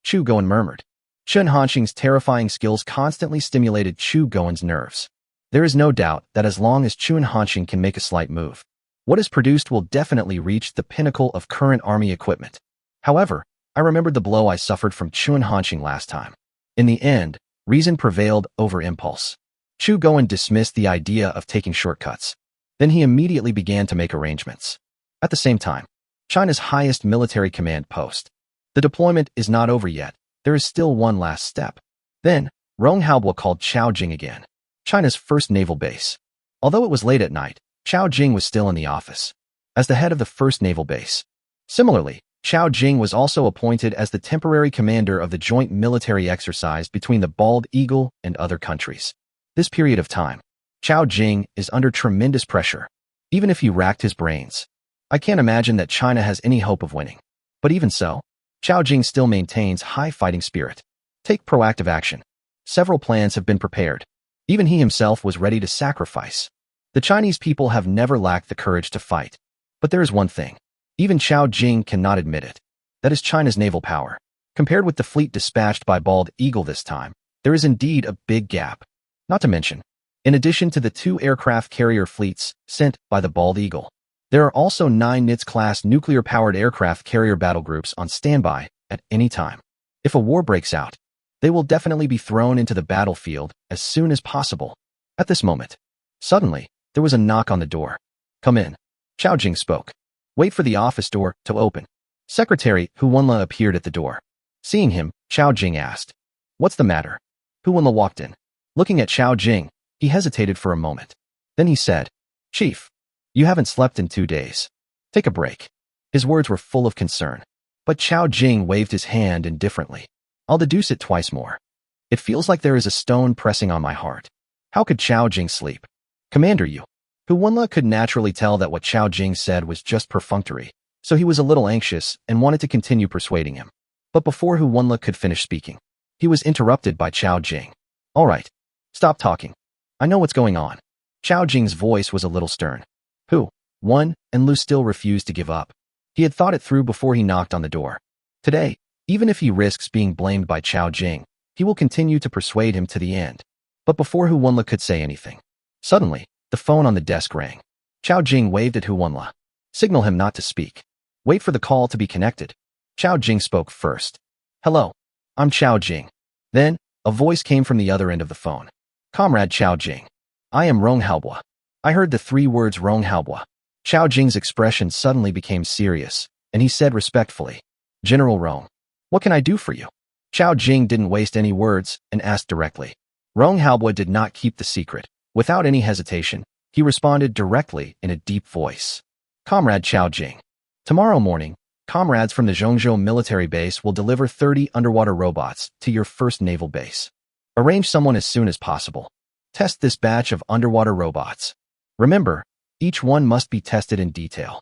Chu Guowen murmured. Chen Hanqing's terrifying skills constantly stimulated Chu Guowen's nerves. There is no doubt that as long as Chen Hanqing can make a slight move, what is produced will definitely reach the pinnacle of current army equipment. However, I remembered the blow I suffered from Chen Hanqing last time. In the end, reason prevailed over impulse. Chu Guowen dismissed the idea of taking shortcuts. Then he immediately began to make arrangements. At the same time, China's highest military command post. The deployment is not over yet. There is still one last step. Then, Rong Haobo called Chao Jing again. China's first naval base. Although it was late at night, Chao Jing was still in the office. As the head of the first naval base. Similarly, Chao Jing was also appointed as the temporary commander of the joint military exercise between the Bald Eagle and other countries. This period of time, Chao Jing is under tremendous pressure. Even if he racked his brains, I can't imagine that China has any hope of winning. But even so, Chao Jing still maintains high fighting spirit. Take proactive action. Several plans have been prepared. Even he himself was ready to sacrifice. The Chinese people have never lacked the courage to fight. But there is one thing. Even Chao Jing cannot admit it. That is China's naval power. Compared with the fleet dispatched by Bald Eagle this time, there is indeed a big gap. Not to mention, in addition to the 2 aircraft carrier fleets sent by the Bald Eagle, there are also 9 Nits-class nuclear-powered aircraft carrier battle groups on standby at any time. If a war breaks out, they will definitely be thrown into the battlefield as soon as possible. At this moment, suddenly, there was a knock on the door. Come in. Chao Jing spoke. Wait for the office door to open. Secretary Hu Wenle appeared at the door. Seeing him, Chao Jing asked, What's the matter? Hu Wenle walked in. Looking at Chao Jing, he hesitated for a moment. Then he said, Chief, you haven't slept in 2 days. Take a break. His words were full of concern. But Chao Jing waved his hand indifferently. I'll deduce it twice more. It feels like there is a stone pressing on my heart. How could Chao Jing sleep? Commander Yu. Hu Wenle could naturally tell that what Chao Jing said was just perfunctory, so he was a little anxious and wanted to continue persuading him. But before Hu Wenle could finish speaking, he was interrupted by Chao Jing. All right. Stop talking. I know what's going on. Chao Jing's voice was a little stern. Hu Wenle and Lu still refused to give up. He had thought it through before he knocked on the door. Today, even if he risks being blamed by Chao Jing, he will continue to persuade him to the end. But before Hu Wenle could say anything, suddenly, the phone on the desk rang. Chao Jing waved at Hu Wenle. Signal him not to speak. Wait for the call to be connected. Chao Jing spoke first. Hello. I'm Chao Jing. Then, a voice came from the other end of the phone. Comrade Chao Jing. I am Rong Haobo. I heard the 3 words Rong Haobo. Chao Jing's expression suddenly became serious, and he said respectfully, General Rong, what can I do for you? Chao Jing didn't waste any words and asked directly. Rong Haobo did not keep the secret. Without any hesitation, he responded directly in a deep voice. Comrade Chao Jing, Tomorrow morning, comrades from the Zhongzhou military base will deliver 30 underwater robots to your first naval base. Arrange someone as soon as possible. Test this batch of underwater robots. Remember, each one must be tested in detail.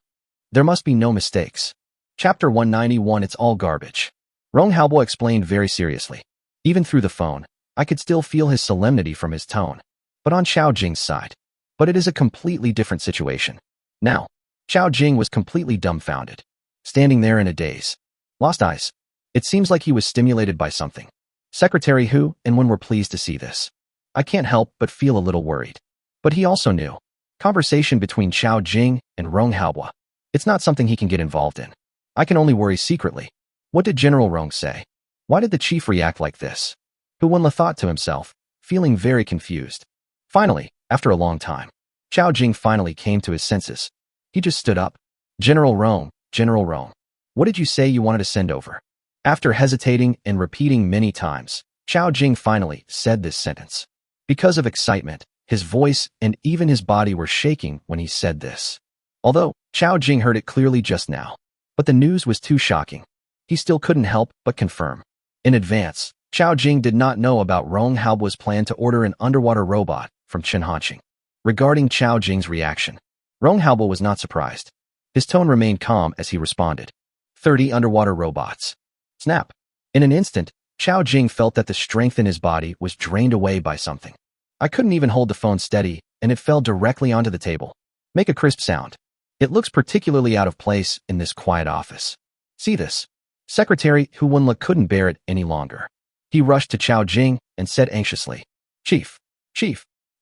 There must be no mistakes. Chapter 191. It's all garbage. Rong Haobo explained very seriously. Even through the phone, I could still feel his solemnity from his tone. But on Xiao Jing's side. But it is a completely different situation. Now, Xiao Jing was completely dumbfounded, standing there in a daze. Lost eyes. It seems like he was stimulated by something. Secretary Hu and Wen were pleased to see this. I can't help but feel a little worried. But he also knew. Conversation between Xiao Jing and Rong Haobo. It's not something he can get involved in. I can only worry secretly. What did General Rong say? Why did the chief react like this? Hu Wenle thought to himself, feeling very confused. Finally, after a long time, Xiao Jing finally came to his senses. He just stood up. General Rong, what did you say you wanted to send over? After hesitating and repeating many times, Xiao Jing finally said this sentence. Because of excitement, his voice and even his body were shaking when he said this. Although, Xiao Jing heard it clearly just now. But the news was too shocking. He still couldn't help but confirm. In advance, Xiao Jing did not know about Rong Haobo's plan to order an underwater robot from Chen Hanqing. Regarding Xiao Jing's reaction, Rong Haobo was not surprised. His tone remained calm as he responded. 30 underwater robots. Snap. In an instant, Xiao Jing felt that the strength in his body was drained away by something. I couldn't even hold the phone steady, and it fell directly onto the table. Make a crisp sound. It looks particularly out of place in this quiet office. See this? Secretary Hu Wenle couldn't bear it any longer. He rushed to Xiao Jing and said anxiously, Chief,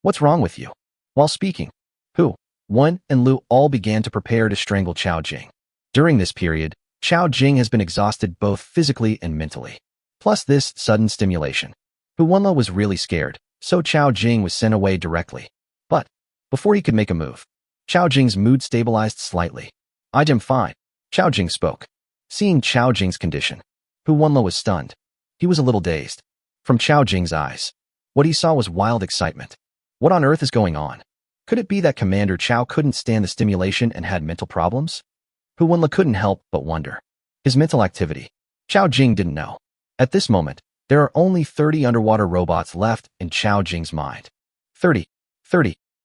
what's wrong with you? While speaking, Hu, Wen, and Lu all began to prepare to strangle Xiao Jing. During this period, Xiao Jing has been exhausted both physically and mentally. Plus this sudden stimulation. Hu Wenle was really scared, so Xiao Jing was sent away directly. But, before he could make a move, Xiao Jing's mood stabilized slightly. I'm fine, Xiao Jing spoke. Seeing Xiao Jing's condition, Hu Wenle was stunned. He was a little dazed. From Xiao Jing's eyes, what he saw was wild excitement. What on earth is going on? Could it be that Commander Qiao couldn't stand the stimulation and had mental problems? Hu Wenle couldn't help but wonder. His mental activity. Xiao Jing didn't know. At this moment, there are only 30 underwater robots left in Xiao Jing's mind. 30.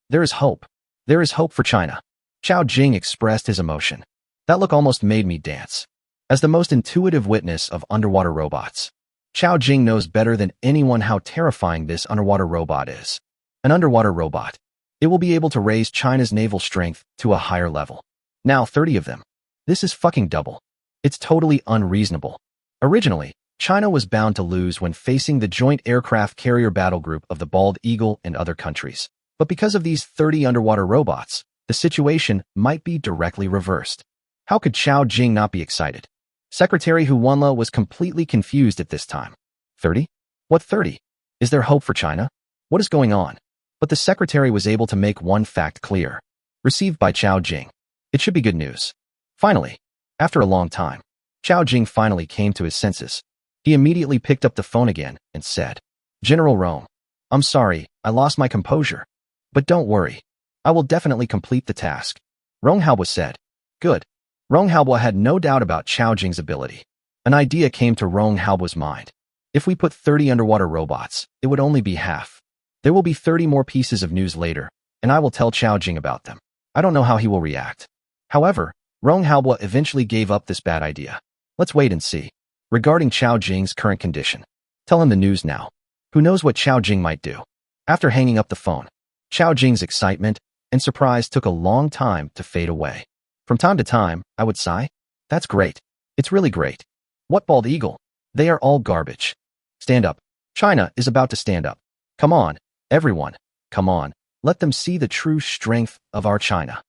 There is hope. There is hope for China. Xiao Jing expressed his emotion. That look almost made me dance. As the most intuitive witness of underwater robots, Xiao Jing knows better than anyone how terrifying this underwater robot is. An underwater robot. It will be able to raise China's naval strength to a higher level. Now 30 of them. This is fucking double. It's totally unreasonable. Originally, China was bound to lose when facing the Joint Aircraft Carrier Battle Group of the Bald Eagle and other countries. But because of these 30 underwater robots, the situation might be directly reversed. How could Xiao Jing not be excited? Secretary Hu Wenle was completely confused at this time. 30? What 30? Is there hope for China? What is going on? But the secretary was able to make one fact clear. Received by Xiao Jing. It should be good news. Finally, after a long time, Xiao Jing finally came to his senses. He immediately picked up the phone again and said, General Rong, I'm sorry, I lost my composure. But don't worry. I will definitely complete the task. Rong Haobo said. Good. Rong Haobo had no doubt about Xiao Jing's ability. An idea came to Rong Haobo's mind. If we put 30 underwater robots, it would only be half. There will be 30 more pieces of news later, and I will tell Xiao Jing about them. I don't know how he will react. However, Rong Haobo eventually gave up this bad idea. Let's wait and see. Regarding Xiao Jing's current condition, tell him the news now. Who knows what Xiao Jing might do? After hanging up the phone, Xiao Jing's excitement and surprise took a long time to fade away. From time to time, I would sigh. That's great. It's really great. What Bald Eagle? They are all garbage. Stand up. China is about to stand up. Come on, everyone. Come on. Let them see the true strength of our China.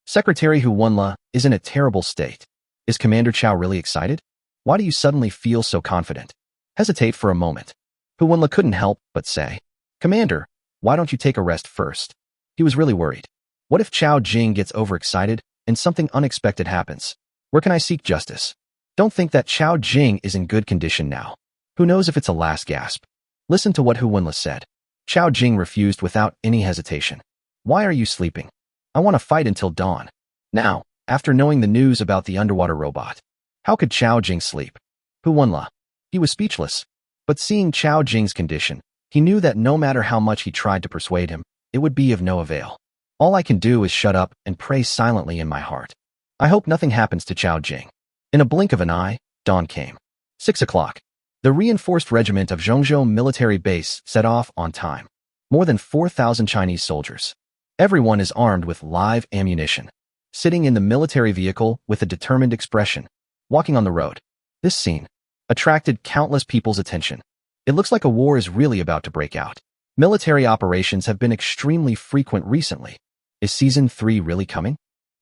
Secretary Hu Wenle is in a terrible state. Is Commander Qiao really excited? Why do you suddenly feel so confident? Hesitate for a moment. Hu Wenle couldn't help but say, Commander, why don't you take a rest first? He was really worried. What if Xiao Jing gets overexcited and something unexpected happens? Where can I seek justice? Don't think that Xiao Jing is in good condition now. Who knows if it's a last gasp? Listen to what Hu Wenle said. Xiao Jing refused without any hesitation. Why are you sleeping? I want to fight until dawn. Now, after knowing the news about the underwater robot. How could Chao Jing sleep? Hu Wenla. He was speechless. But seeing Chao Jing's condition, he knew that no matter how much he tried to persuade him, it would be of no avail. All I can do is shut up and pray silently in my heart. I hope nothing happens to Chao Jing. In a blink of an eye, dawn came. 6 o'clock. The reinforced regiment of Zhongzhou military base set off on time. More than 4,000 Chinese soldiers. Everyone is armed with live ammunition. Sitting in the military vehicle with a determined expression. Walking on the road. This scene attracted countless people's attention. It looks like a war is really about to break out. Military operations have been extremely frequent recently. Is Season 3 really coming?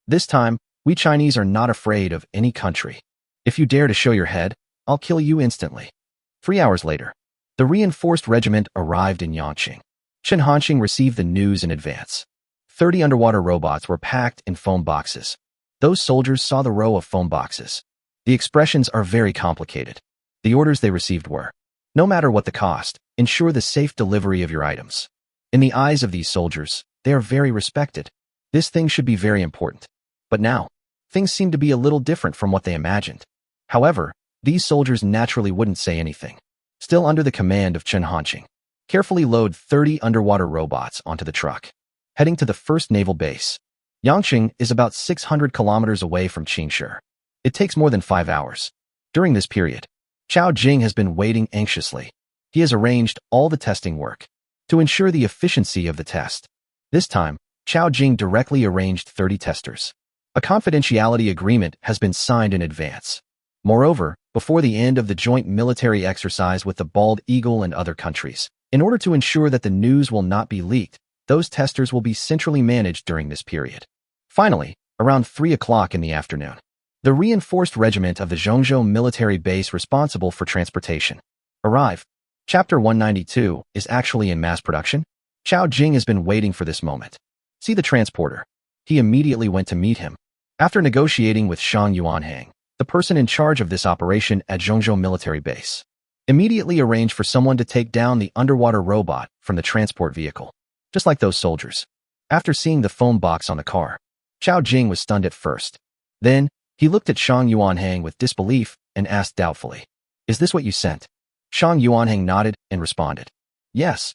This time, we Chinese are not afraid of any country. If you dare to show your head, I'll kill you instantly. 3 hours later, the reinforced regiment arrived in Yangqing. Chen Hanqing received the news in advance. 30 underwater robots were packed in foam boxes. Those soldiers saw the row of foam boxes. The expressions are very complicated. The orders they received were, no matter what the cost, ensure the safe delivery of your items. In the eyes of these soldiers, they are very respected. This thing should be very important. But now, things seem to be a little different from what they imagined. However, these soldiers naturally wouldn't say anything. Still under the command of Chen Hanqing, carefully load 30 underwater robots onto the truck, heading to the first naval base. Yangqing is about 600 kilometers away from Qingshi. It takes more than 5 hours. During this period, Chao Jing has been waiting anxiously. He has arranged all the testing work to ensure the efficiency of the test. This time, Chao Jing directly arranged 30 testers. A confidentiality agreement has been signed in advance. Moreover, before the end of the joint military exercise with the Bald Eagle and other countries, in order to ensure that the news will not be leaked, those testers will be centrally managed during this period. Finally, around 3 o'clock in the afternoon, the reinforced regiment of the Zhongzhou military base responsible for transportation arrive. Chapter 192 is actually in mass production. Chao Jing has been waiting for this moment. See the transporter. He immediately went to meet him. After negotiating with Shang Yuanhang, the person in charge of this operation at Zhongzhou military base, immediately arranged for someone to take down the underwater robot from the transport vehicle, just like those soldiers. After seeing the foam box on the car, Chao Jing was stunned at first. Then, he looked at Shang Yuanhang with disbelief and asked doubtfully, "Is this what you sent?" Shang Yuanhang nodded and responded, "Yes."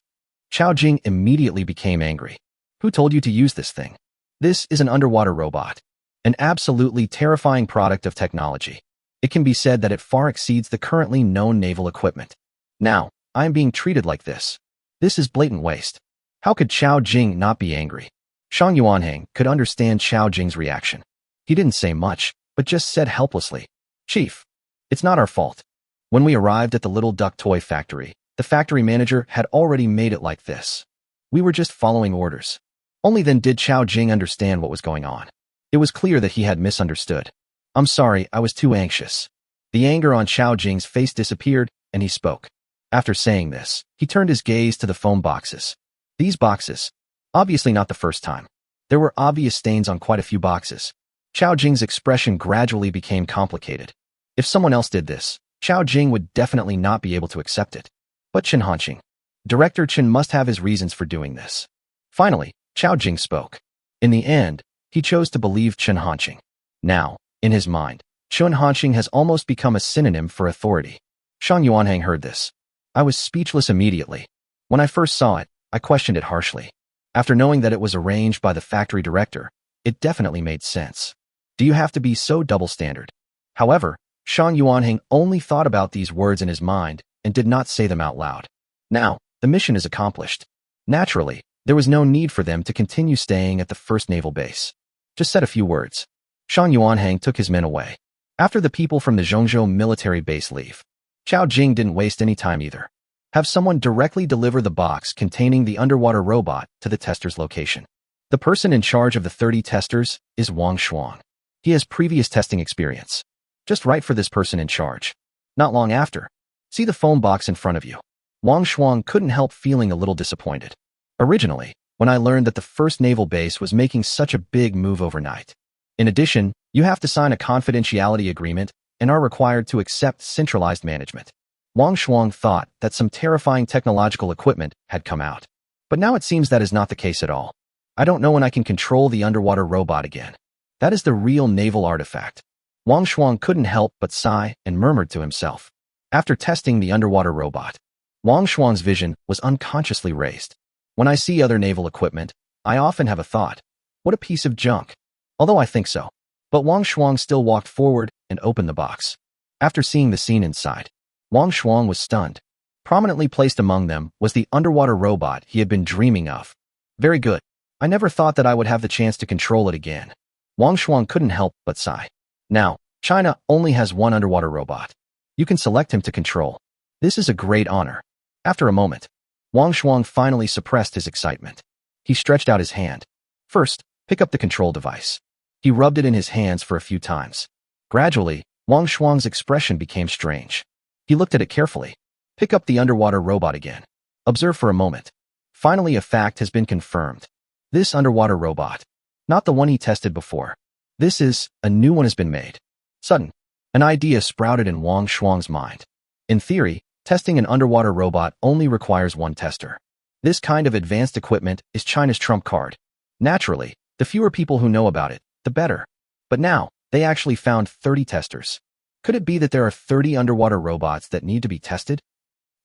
Chao Jing immediately became angry. "Who told you to use this thing? This is an underwater robot. An absolutely terrifying product of technology. It can be said that it far exceeds the currently known naval equipment. Now, I am being treated like this. This is blatant waste." How could Chao Jing not be angry? Shang Yuanhang could understand Chao Jing's reaction. He didn't say much, but just said helplessly, "Chief, it's not our fault. When we arrived at the Little Duck toy factory, the factory manager had already made it like this. We were just following orders." Only then did Chao Jing understand what was going on. It was clear that he had misunderstood. "I'm sorry, I was too anxious." The anger on Chao Jing's face disappeared, and he spoke. After saying this, he turned his gaze to the foam boxes. These boxes, obviously not the first time. There were obvious stains on quite a few boxes. Chao Jing's expression gradually became complicated. If someone else did this, Chao Jing would definitely not be able to accept it. But Chen Hanqing, Director Chen must have his reasons for doing this. Finally, Chao Jing spoke. In the end, he chose to believe Chen Hanqing. Now, in his mind, Chen Hanqing has almost become a synonym for authority. Shang Yuanhang heard this. I was speechless immediately. When I first saw it, I questioned it harshly. After knowing that it was arranged by the factory director, it definitely made sense. Do you have to be so double-standard? However, Shang Yuanhang only thought about these words in his mind and did not say them out loud. Now, the mission is accomplished. Naturally, there was no need for them to continue staying at the first naval base. Just said a few words. Shang Yuanhang took his men away. After the people from the Zhongzhou military base leave, Chao Jing didn't waste any time either. Have someone directly deliver the box containing the underwater robot to the tester's location. The person in charge of the 30 testers is Wang Shuang. He has previous testing experience. Just right for this person in charge. Not long after, see the foam box in front of you. Wang Shuang couldn't help feeling a little disappointed. Originally, when I learned that the first naval base was making such a big move overnight. In addition, you have to sign a confidentiality agreement and are required to accept centralized management. Wang Shuang thought that some terrifying technological equipment had come out. But now it seems that is not the case at all. I don't know when I can control the underwater robot again. That is the real naval artifact. Wang Shuang couldn't help but sigh and murmured to himself. After testing the underwater robot, Wang Shuang's vision was unconsciously raised. When I see other naval equipment, I often have a thought, what a piece of junk. Although I think so. But Wang Shuang still walked forward and opened the box. After seeing the scene inside, Wang Shuang was stunned. Prominently placed among them was the underwater robot he had been dreaming of. Very good. I never thought that I would have the chance to control it again. Wang Shuang couldn't help but sigh. Now, China only has one underwater robot. You can select him to control. This is a great honor. After a moment, Wang Shuang finally suppressed his excitement. He stretched out his hand. First, pick up the control device. He rubbed it in his hands for a few times. Gradually, Wang Shuang's expression became strange. He looked at it carefully. Pick up the underwater robot again. Observe for a moment. Finally, a fact has been confirmed. This underwater robot, not the one he tested before. This is, a new one has been made. Sudden, an idea sprouted in Wang Shuang's mind. In theory, testing an underwater robot only requires one tester. This kind of advanced equipment is China's trump card. Naturally, the fewer people who know about it, the better. But now, they actually found 30 testers. Could it be that there are 30 underwater robots that need to be tested?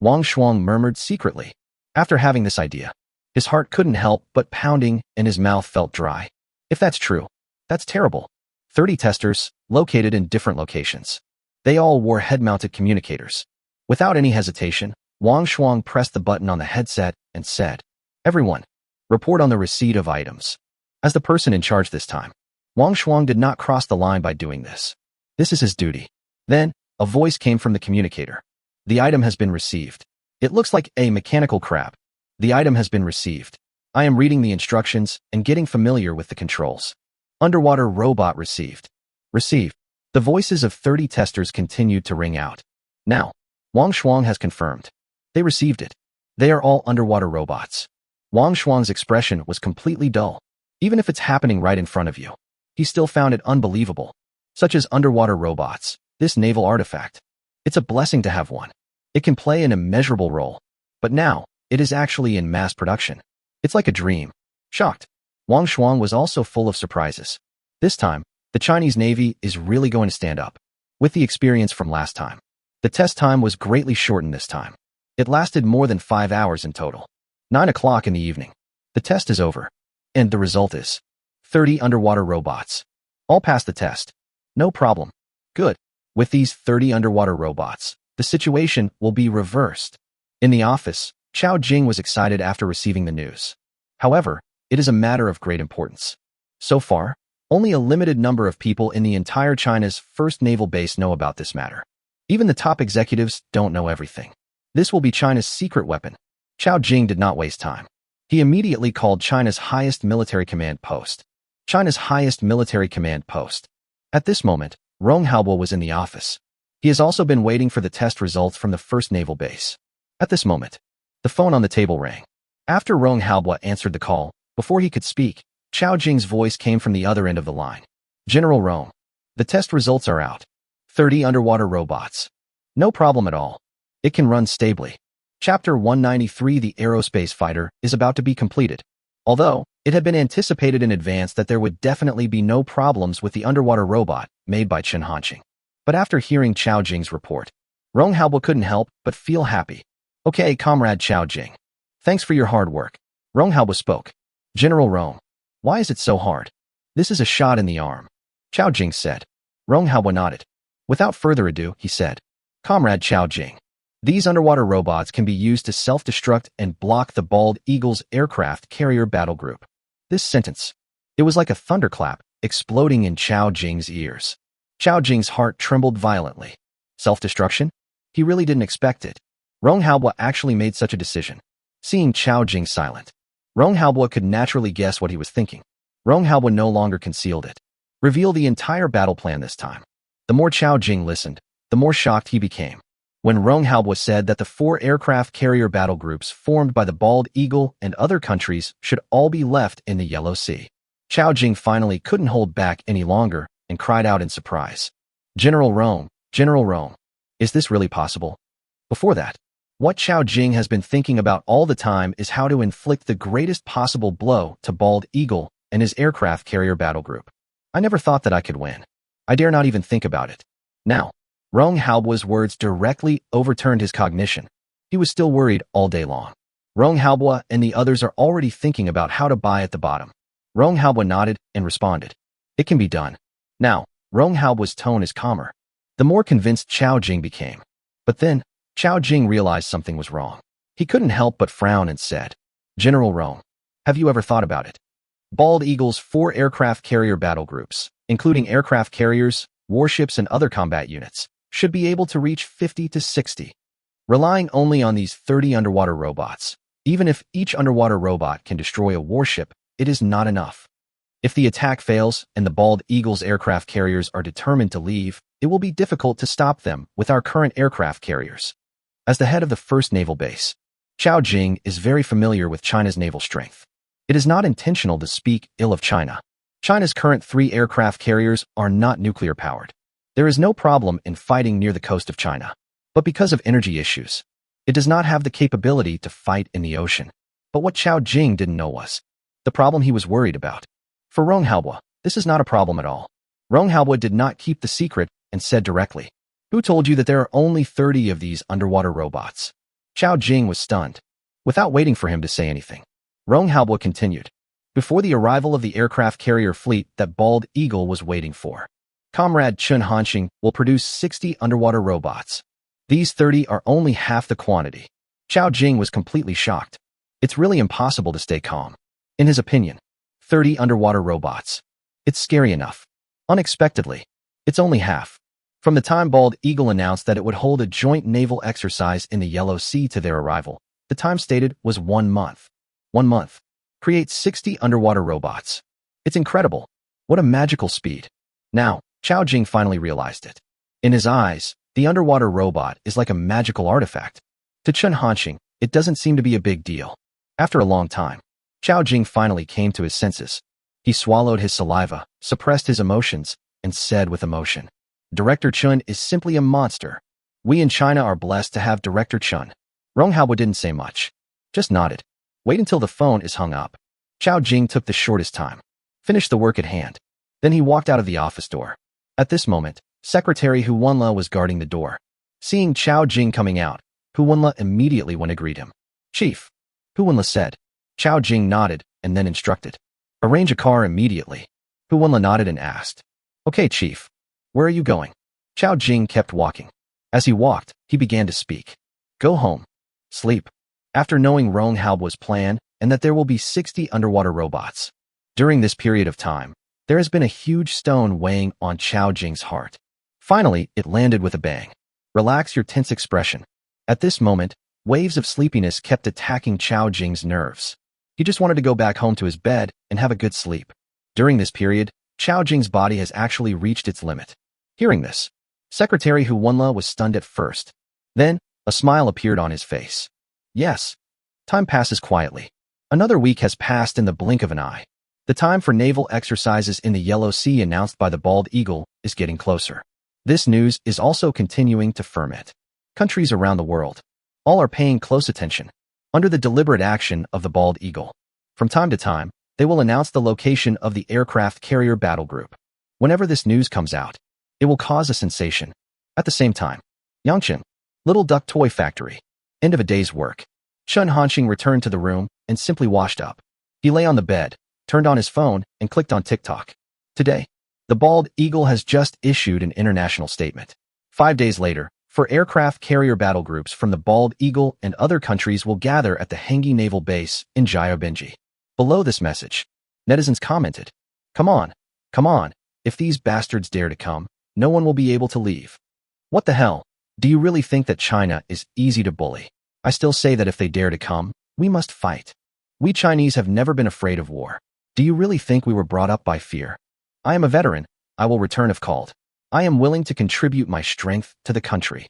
Wang Shuang murmured secretly. After having this idea, his heart couldn't help but pounding and his mouth felt dry. If that's true, that's terrible. 30 testers, located in different locations. They all wore head-mounted communicators. Without any hesitation, Wang Shuang pressed the button on the headset and said, "Everyone, report on the receipt of items." As the person in charge this time, Wang Shuang did not cross the line by doing this. This is his duty. Then, a voice came from the communicator. The item has been received. It looks like a mechanical crab. The item has been received. I am reading the instructions and getting familiar with the controls. Underwater robot received. Received. The voices of 30 testers continued to ring out. Now, Wang Shuang has confirmed. They received it. They are all underwater robots. Wang Shuang's expression was completely dull. Even if it's happening right in front of you, he still found it unbelievable. Such as underwater robots, this naval artifact. It's a blessing to have one. It can play an immeasurable role. But now, it is actually in mass production. It's like a dream. Shocked, Wang Shuang was also full of surprises. This time, the Chinese Navy is really going to stand up. With the experience from last time, the test time was greatly shortened this time. It lasted more than 5 hours in total. 9 o'clock in the evening. The test is over. And the result is 30 underwater robots. All passed the test. No problem. Good. With these 30 underwater robots, the situation will be reversed. In the office, Chao Jing was excited after receiving the news. However, it is a matter of great importance. So far, only a limited number of people in the entire China's first naval base know about this matter. Even the top executives don't know everything. This will be China's secret weapon. Chao Jing did not waste time. He immediately called China's highest military command post. China's highest military command post. At this moment, Rong Haobo was in the office. He has also been waiting for the test results from the first naval base. At this moment, the phone on the table rang. After Rong Haobo answered the call, before he could speak, Chao Jing's voice came from the other end of the line. General Rong, the test results are out. 30 underwater robots. No problem at all. It can run stably. Chapter 193 The Aerospace Fighter is about to be completed. Although, it had been anticipated in advance that there would definitely be no problems with the underwater robot made by Chen Hanqing. But after hearing Chao Jing's report, Rong Haobo couldn't help but feel happy. Okay, comrade Chao Jing. Thanks for your hard work. Rong Haobo spoke. General Rong, why is it so hard? This is a shot in the arm. Chao Jing said. Rong Haobo nodded. Without further ado, he said, Comrade Chao Jing, these underwater robots can be used to self-destruct and block the Bald Eagle's aircraft carrier battle group. This sentence, it was like a thunderclap exploding in Chao Jing's ears. Chao Jing's heart trembled violently. Self-destruction? He really didn't expect it. Rong Haobo actually made such a decision. Seeing Chao Jing silent, Rong Haobo could naturally guess what he was thinking. Rong Haobo no longer concealed it. Reveal the entire battle plan this time. The more Chao Jing listened, the more shocked he became. When Rong Haobo said that the 4 aircraft carrier battle groups formed by the Bald Eagle and other countries should all be left in the Yellow Sea, Chao Jing finally couldn't hold back any longer and cried out in surprise. General Rong, is this really possible? Before that, what Chao Jing has been thinking about all the time is how to inflict the greatest possible blow to Bald Eagle and his aircraft carrier battle group. I never thought that I could win. I dare not even think about it. Now, Rong Haobuo's words directly overturned his cognition. He was still worried all day long. Rong Haobuo and the others are already thinking about how to buy at the bottom. Rong Haobuo nodded and responded. It can be done. Now, Rong Haobuo's tone is calmer. The more convinced Chao Jing became. But then, Chao Jing realized something was wrong. He couldn't help but frown and said, General Rong, have you ever thought about it? Bald Eagle's 4 aircraft carrier battle groups, including aircraft carriers, warships, and other combat units, should be able to reach 50 to 60. Relying only on these 30 underwater robots, even if each underwater robot can destroy a warship, it is not enough. If the attack fails and the Bald Eagle's aircraft carriers are determined to leave, it will be difficult to stop them with our current aircraft carriers. As the head of the first naval base, Chao Jing is very familiar with China's naval strength. It is not intentional to speak ill of China. China's current 3 aircraft carriers are not nuclear-powered. There is no problem in fighting near the coast of China. But because of energy issues, it does not have the capability to fight in the ocean. But what Chao Jing didn't know was the problem he was worried about. For Rong Haobuo, this is not a problem at all. Rong Haobuo did not keep the secret and said directly, Who told you that there are only 30 of these underwater robots? Chao Jing was stunned. Without waiting for him to say anything, Rong Haobuo continued. Before the arrival of the aircraft carrier fleet that Bald Eagle was waiting for, Comrade Chun Hanxing will produce 60 underwater robots. These 30 are only half the quantity. Chao Jing was completely shocked. It's really impossible to stay calm. In his opinion, 30 underwater robots. It's scary enough. Unexpectedly, it's only half. From the time Bald Eagle announced that it would hold a joint naval exercise in the Yellow Sea to their arrival, the time stated was 1 month. 1 month. Create 60 underwater robots. It's incredible. What a magical speed. Now, Chao Jing finally realized it. In his eyes, the underwater robot is like a magical artifact. To Chun Hanxing, it doesn't seem to be a big deal. After a long time, Chao Jing finally came to his senses. He swallowed his saliva, suppressed his emotions, and said with emotion, Director Chun is simply a monster. We in China are blessed to have Director Chun. Rong Haobuo didn't say much. Just nodded. Wait until the phone is hung up. Chao Jing took the shortest time. Finished the work at hand. Then he walked out of the office door. At this moment, Secretary Hu Wenle was guarding the door. Seeing Chao Jing coming out, Hu Wenle immediately went to greet him. Chief, Hu Wenle said. Chao Jing nodded and then instructed. Arrange a car immediately. Hu Wenle nodded and asked. Okay, Chief. Where are you going? Chao Jing kept walking. As he walked, he began to speak. Go home. Sleep. After knowing Rong Haobuo's plan and that there will be 60 underwater robots. During this period of time, there has been a huge stone weighing on Chao Jing's heart. Finally, it landed with a bang. Relax your tense expression. At this moment, waves of sleepiness kept attacking Chao Jing's nerves. He just wanted to go back home to his bed and have a good sleep. During this period, Chao Jing's body has actually reached its limit. Hearing this, Secretary Hu Wenle was stunned at first. Then, a smile appeared on his face. Yes. Time passes quietly. Another week has passed in the blink of an eye. The time for naval exercises in the Yellow Sea announced by the Bald Eagle is getting closer. This news is also continuing to ferment. Countries around the world, all are paying close attention. Under the deliberate action of the Bald Eagle, from time to time, they will announce the location of the aircraft carrier battle group. Whenever this news comes out, it will cause a sensation. At the same time, Yangcheng, Little Duck Toy Factory. End of a day's work. Chun Hanxing returned to the room and simply washed up. He lay on the bed, turned on his phone, and clicked on TikTok. Today, the Bald Eagle has just issued an international statement. 5 days later, for aircraft carrier battle groups from the Bald Eagle and other countries will gather at the Hengyi Naval Base in Jiaobinji. Below this message, netizens commented, Come on, if these bastards dare to come, no one will be able to leave. What the hell? Do you really think that China is easy to bully? I still say that if they dare to come, we must fight. We Chinese have never been afraid of war. Do you really think we were brought up by fear? I am a veteran. I will return if called. I am willing to contribute my strength to the country.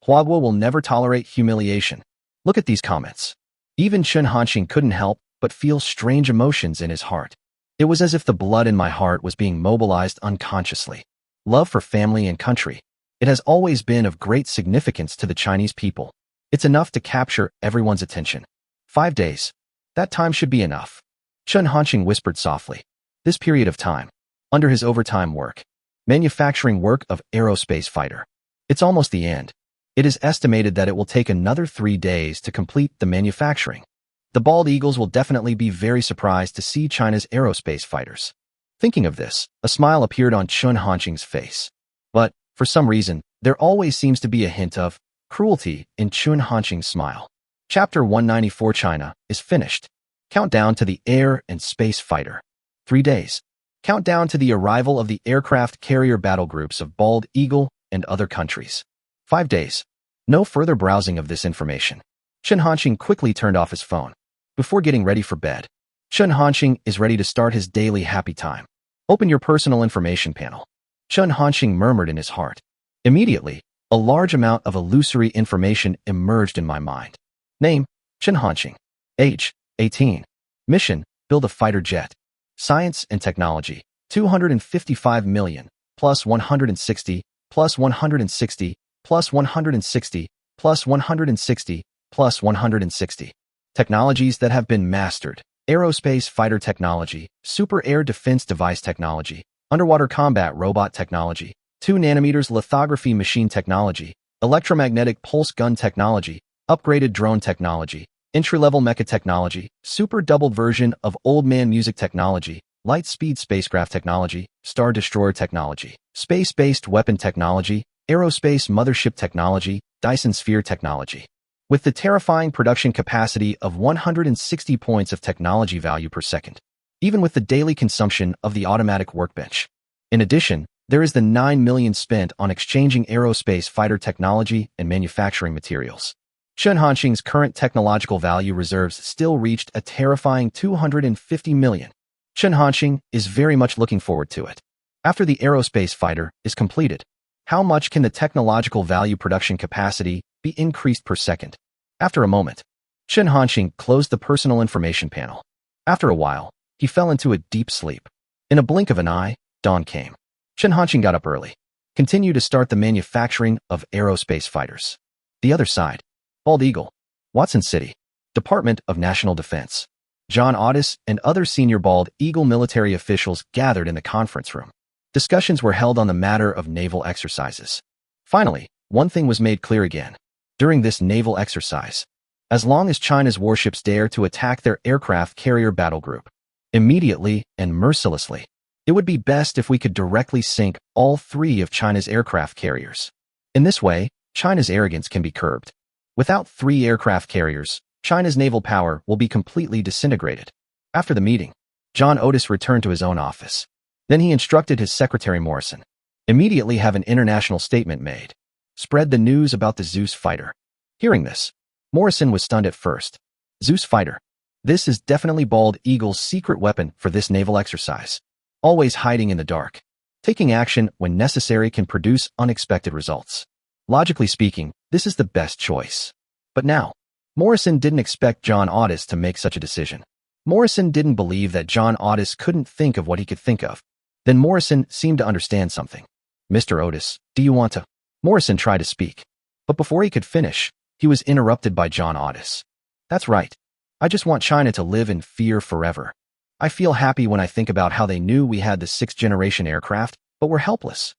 Huaguo will never tolerate humiliation. Look at these comments. Even Chun Hanxing couldn't help but feel strange emotions in his heart. It was as if the blood in my heart was being mobilized unconsciously. Love for family and country. It has always been of great significance to the Chinese people. It's enough to capture everyone's attention. 5 days. That time should be enough. Chun Hanxing whispered softly. This period of time. under his overtime work. Manufacturing work of aerospace fighter. It's almost the end. It is estimated that it will take another 3 days to complete the manufacturing. The bald eagles will definitely be very surprised to see China's aerospace fighters. Thinking of this, a smile appeared on Chen Hanqing's face. But, for some reason, there always seems to be a hint of cruelty in Chen Hanqing's smile. Chapter 194 China is finished. Countdown to the air and space fighter. 3 days. Countdown to the arrival of the aircraft carrier battle groups of Bald Eagle and other countries. 5 days. No further browsing of this information. Chen Hanqing quickly turned off his phone. Before getting ready for bed, Chen Hanqing is ready to start his daily happy time. Open your personal information panel. Chen Hanqing murmured in his heart. Immediately, a large amount of illusory information emerged in my mind. Name, Chen Hanqing. Age, 18. Mission, build a fighter jet. Science and technology, 255 million, plus 160, plus 160, plus 160, plus 160, plus 160. Technologies that have been mastered. Aerospace fighter technology, super air defense device technology, underwater combat robot technology, 2 nanometers lithography machine technology, electromagnetic pulse gun technology, upgraded drone technology, entry-level mecha technology, super doubled version of old man music technology, light-speed spacecraft technology, star destroyer technology, space-based weapon technology, aerospace mothership technology, Dyson sphere technology. With the terrifying production capacity of 160 points of technology value per second, even with the daily consumption of the automatic workbench. In addition, there is the 9 million spent on exchanging aerospace fighter technology and manufacturing materials. Chen Hanqing's current technological value reserves still reached a terrifying 250 million. Chen Hanqing is very much looking forward to it. After the aerospace fighter is completed, how much can the technological value production capacity be increased per second? After a moment, Chen Hanqing closed the personal information panel. After a while, he fell into a deep sleep. In a blink of an eye, dawn came. Chen Hanqing got up early, continued to start the manufacturing of aerospace fighters. The other side, Bald Eagle, Watson City, Department of National Defense. John Otis and other senior Bald Eagle military officials gathered in the conference room. Discussions were held on the matter of naval exercises. Finally, one thing was made clear again. During this naval exercise, as long as China's warships dare to attack their aircraft carrier battle group, immediately and mercilessly, it would be best if we could directly sink all 3 of China's aircraft carriers. In this way, China's arrogance can be curbed. Without 3 aircraft carriers, China's naval power will be completely disintegrated. After the meeting, John Otis returned to his own office. Then he instructed his secretary Morrison, immediately have an international statement made. Spread the news about the Zeus fighter. Hearing this, Morrison was stunned at first. Zeus fighter. This is definitely Bald Eagle's secret weapon for this naval exercise. Always hiding in the dark. Taking action when necessary can produce unexpected results. Logically speaking, this is the best choice. But now, Morrison didn't expect John Otis to make such a decision. Morrison didn't believe that John Otis couldn't think of what he could think of. Then Morrison seemed to understand something. Mr. Otis, do you want to? Morrison tried to speak. But before he could finish, he was interrupted by John Otis. That's right. I just want China to live in fear forever. I feel happy when I think about how they knew we had the 6th-generation aircraft, but were helpless.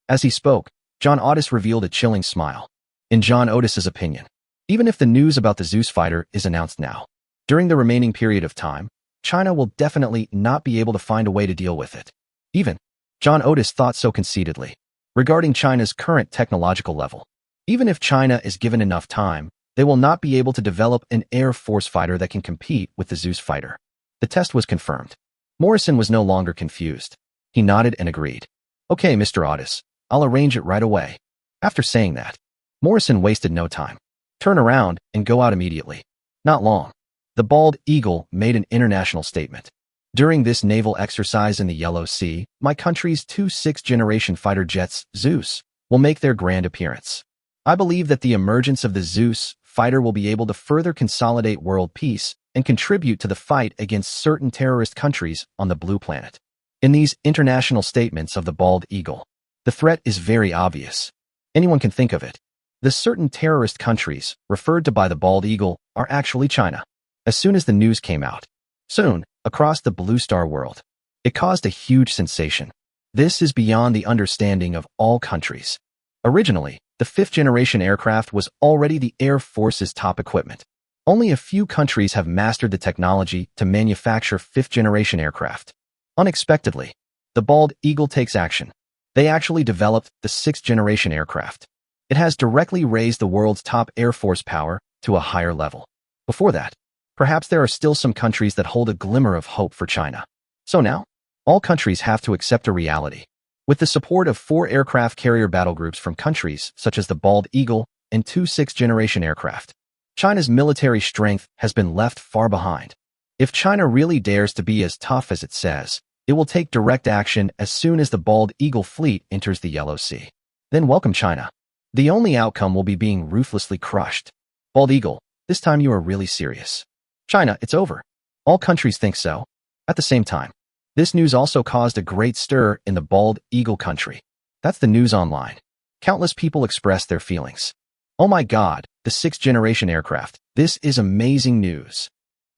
As he spoke, John Otis revealed a chilling smile. In John Otis's opinion, even if the news about the Zeus fighter is announced now, during the remaining period of time, China will definitely not be able to find a way to deal with it. Even John Otis thought so conceitedly. Regarding China's current technological level, even if China is given enough time, they will not be able to develop an Air Force fighter that can compete with the Zeus fighter. The test was confirmed. Morrison was no longer confused. He nodded and agreed. Okay, Mr. Otis, I'll arrange it right away. After saying that, Morrison wasted no time. Turn around and go out immediately. Not long. The Bald Eagle made an international statement. During this naval exercise in the Yellow Sea, my country's 2 6th-generation fighter jets, Zeus, will make their grand appearance. I believe that the emergence of the Zeus fighter will be able to further consolidate world peace and contribute to the fight against certain terrorist countries on the Blue Planet. In these international statements of the Bald Eagle, the threat is very obvious. Anyone can think of it. The certain terrorist countries referred to by the Bald Eagle are actually China. As soon as the news came out, soon, across the Blue Star world, it caused a huge sensation. This is beyond the understanding of all countries. Originally, the fifth-generation aircraft was already the Air Force's top equipment. Only a few countries have mastered the technology to manufacture fifth-generation aircraft. Unexpectedly, the Bald Eagle takes action. They actually developed the sixth-generation aircraft. It has directly raised the world's top Air Force power to a higher level. Before that, perhaps there are still some countries that hold a glimmer of hope for China. So now, all countries have to accept a reality. With the support of 4 aircraft carrier battle groups from countries such as the Bald Eagle and 2 sixth-generation aircraft, China's military strength has been left far behind. If China really dares to be as tough as it says, it will take direct action as soon as the Bald Eagle fleet enters the Yellow Sea. Then welcome China. The only outcome will be being ruthlessly crushed. Bald Eagle, this time you are really serious. China, it's over. All countries think so. At the same time, this news also caused a great stir in the Bald Eagle country. That's the news online. Countless people expressed their feelings. Oh my God, the sixth-generation aircraft. This is amazing news.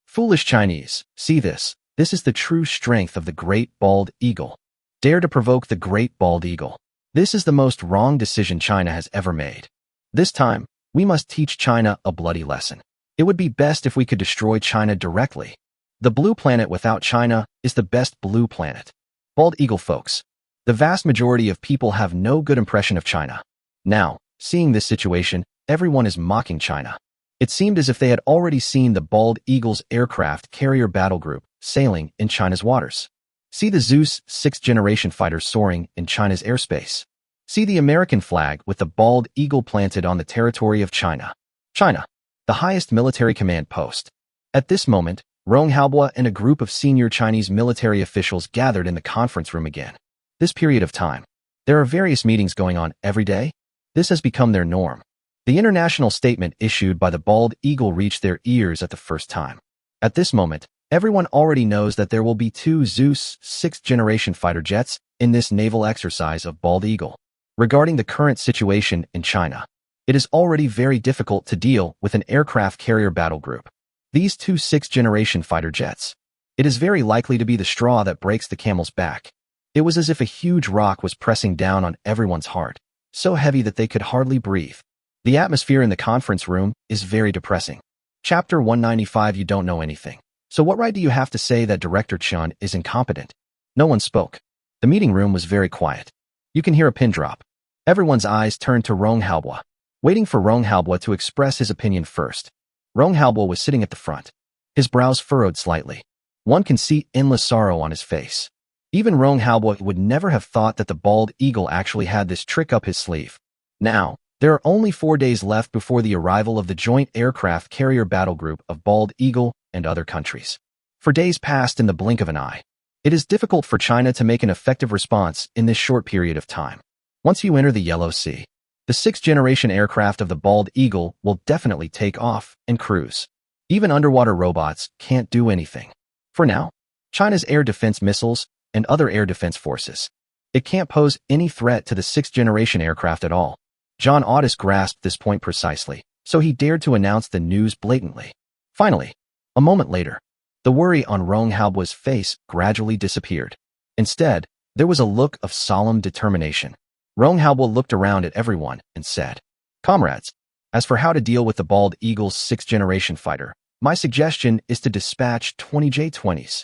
Foolish Chinese, see this. This is the true strength of the Great Bald Eagle. Dare to provoke the Great Bald Eagle. This is the most wrong decision China has ever made. This time, we must teach China a bloody lesson. It would be best if we could destroy China directly. The blue planet without China is the best blue planet. Bald Eagle folks, the vast majority of people have no good impression of China. Now, seeing this situation, everyone is mocking China. It seemed as if they had already seen the Bald Eagle's aircraft carrier battle group sailing in China's waters. See the Zeus sixth-generation fighter soaring in China's airspace. See the American flag with the Bald Eagle planted on the territory of China. China, the highest military command post. At this moment, Rong Haobo and a group of senior Chinese military officials gathered in the conference room again. This period of time, there are various meetings going on every day. This has become their norm. The international statement issued by the Bald Eagle reached their ears at the first time. At this moment, everyone already knows that there will be 2 Zeus sixth-generation fighter jets in this naval exercise of Bald Eagle. Regarding the current situation in China, it is already very difficult to deal with an aircraft carrier battle group. These 2 sixth-generation fighter jets. It is very likely to be the straw that breaks the camel's back. It was as if a huge rock was pressing down on everyone's heart, so heavy that they could hardly breathe. The atmosphere in the conference room is very depressing. Chapter 195. You don't know anything. So what right do you have to say that Director Chen is incompetent? No one spoke. The meeting room was very quiet. You can hear a pin drop. Everyone's eyes turned to Rong Haobo, waiting for Rong Haobo to express his opinion first. Rong Haobo was sitting at the front. His brows furrowed slightly. One can see endless sorrow on his face. Even Rong Haobo would never have thought that the Bald Eagle actually had this trick up his sleeve. Now, there are only 4 days left before the arrival of the Joint Aircraft Carrier Battle Group of Bald Eagle and other countries. For days passed in the blink of an eye. It is difficult for China to make an effective response in this short period of time. Once you enter the Yellow Sea, the sixth-generation aircraft of the Bald Eagle will definitely take off and cruise. Even underwater robots can't do anything. For now, China's air defense missiles and other air defense forces. It can't pose any threat to the sixth-generation aircraft at all. John Otis grasped this point precisely, so he dared to announce the news blatantly. Finally, a moment later, the worry on Rong Haobo's face gradually disappeared. Instead, there was a look of solemn determination. Rong Haobo looked around at everyone and said, "Comrades, as for how to deal with the Bald Eagle's sixth-generation fighter, my suggestion is to dispatch 20 J-20s.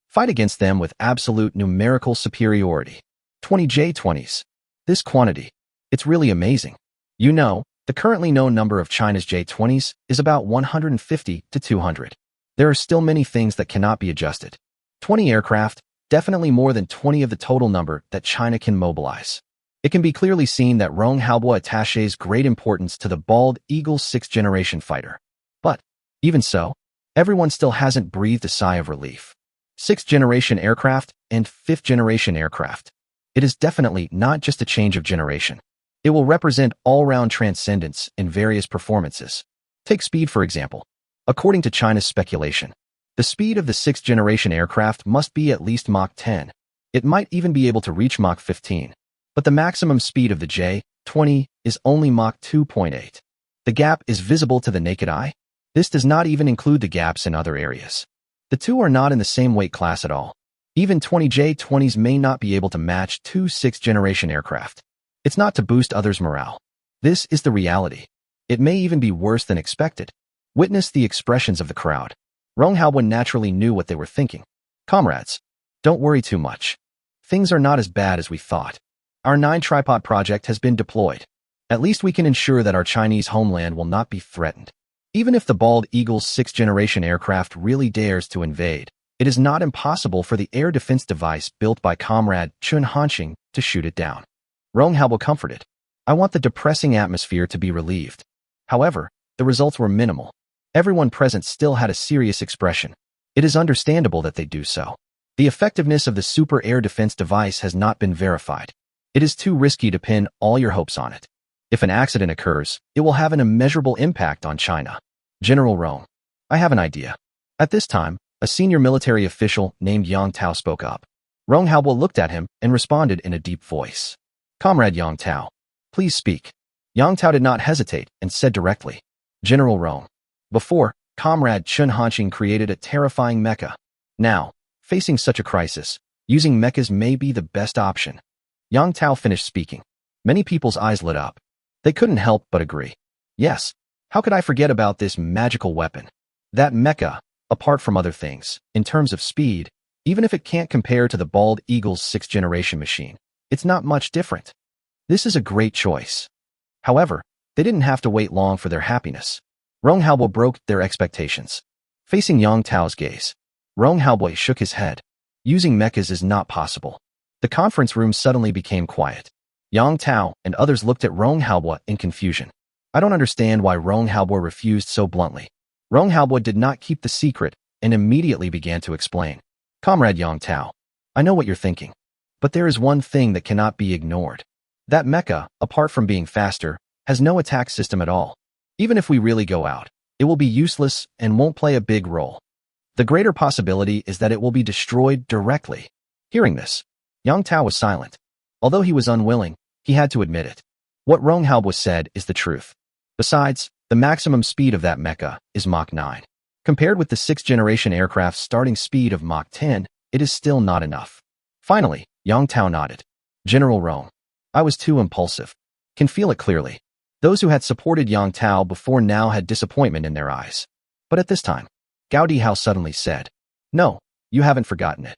Fight against them with absolute numerical superiority. 20 J-20s. This quantity, it's really amazing. You know, the currently known number of China's J-20s is about 150 to 200. There are still many things that cannot be adjusted. 20 aircraft, definitely more than 20 of the total number that China can mobilize." It can be clearly seen that Rong Haobo attaches great importance to the Bald Eagle's sixth-generation fighter. But, even so, everyone still hasn't breathed a sigh of relief. Sixth-generation aircraft and fifth-generation aircraft. It is definitely not just a change of generation. It will represent all-round transcendence in various performances. Take speed, for example. According to China's speculation, the speed of the sixth-generation aircraft must be at least Mach 10. It might even be able to reach Mach 15. But the maximum speed of the J-20 is only Mach 2.8. The gap is visible to the naked eye. This does not even include the gaps in other areas. The two are not in the same weight class at all. Even 20J-20s may not be able to match two sixth-generation aircraft. It's not to boost others' morale. This is the reality. It may even be worse than expected. Witness the expressions of the crowd. Rong Haobo naturally knew what they were thinking. Comrades, don't worry too much. Things are not as bad as we thought. Our 9-tripod project has been deployed. At least we can ensure that our Chinese homeland will not be threatened. Even if the Bald Eagle's 6th-generation aircraft really dares to invade, it is not impossible for the air defense device built by Comrade Chun Hanxing to shoot it down. Rong Haobo comforted. I want the depressing atmosphere to be relieved. However, the results were minimal. Everyone present still had a serious expression. It is understandable that they do so. The effectiveness of the super air defense device has not been verified. It is too risky to pin all your hopes on it. If an accident occurs, it will have an immeasurable impact on China. General Rong, I have an idea. At this time, a senior military official named Yang Tao spoke up. Rong Haobo looked at him and responded in a deep voice. Comrade Yang Tao, please speak. Yang Tao did not hesitate and said directly. General Rong, before, Comrade Chun Hanxing created a terrifying mecha. Now, facing such a crisis, using mechas may be the best option. Yang Tao finished speaking. Many people's eyes lit up. They couldn't help but agree. Yes, how could I forget about this magical weapon? That mecha, apart from other things, in terms of speed, even if it can't compare to the Bald Eagle's 6th-generation machine, it's not much different. This is a great choice. However, they didn't have to wait long for their happiness. Rong Haobo broke their expectations. Facing Yang Tao's gaze, Rong Haobo shook his head. Using mechas is not possible. The conference room suddenly became quiet. Yang Tao and others looked at Rong Haobo in confusion. I don't understand why Rong Haobo refused so bluntly. Rong Haobo did not keep the secret and immediately began to explain. Comrade Yang Tao, I know what you're thinking. But there is one thing that cannot be ignored. That mecha, apart from being faster, has no attack system at all. Even if we really go out, it will be useless and won't play a big role. The greater possibility is that it will be destroyed directly. Hearing this, Yang Tao was silent. Although he was unwilling, he had to admit it. What Rong Haobo said is the truth. Besides, the maximum speed of that mecha is Mach 9. Compared with the 6th-generation aircraft's starting speed of Mach 10, it is still not enough. Finally, Yang Tao nodded. General Rong, I was too impulsive. Can feel it clearly. Those who had supported Yang Tao before now had disappointment in their eyes. But at this time, Gao Dihao suddenly said, No, you haven't forgotten it.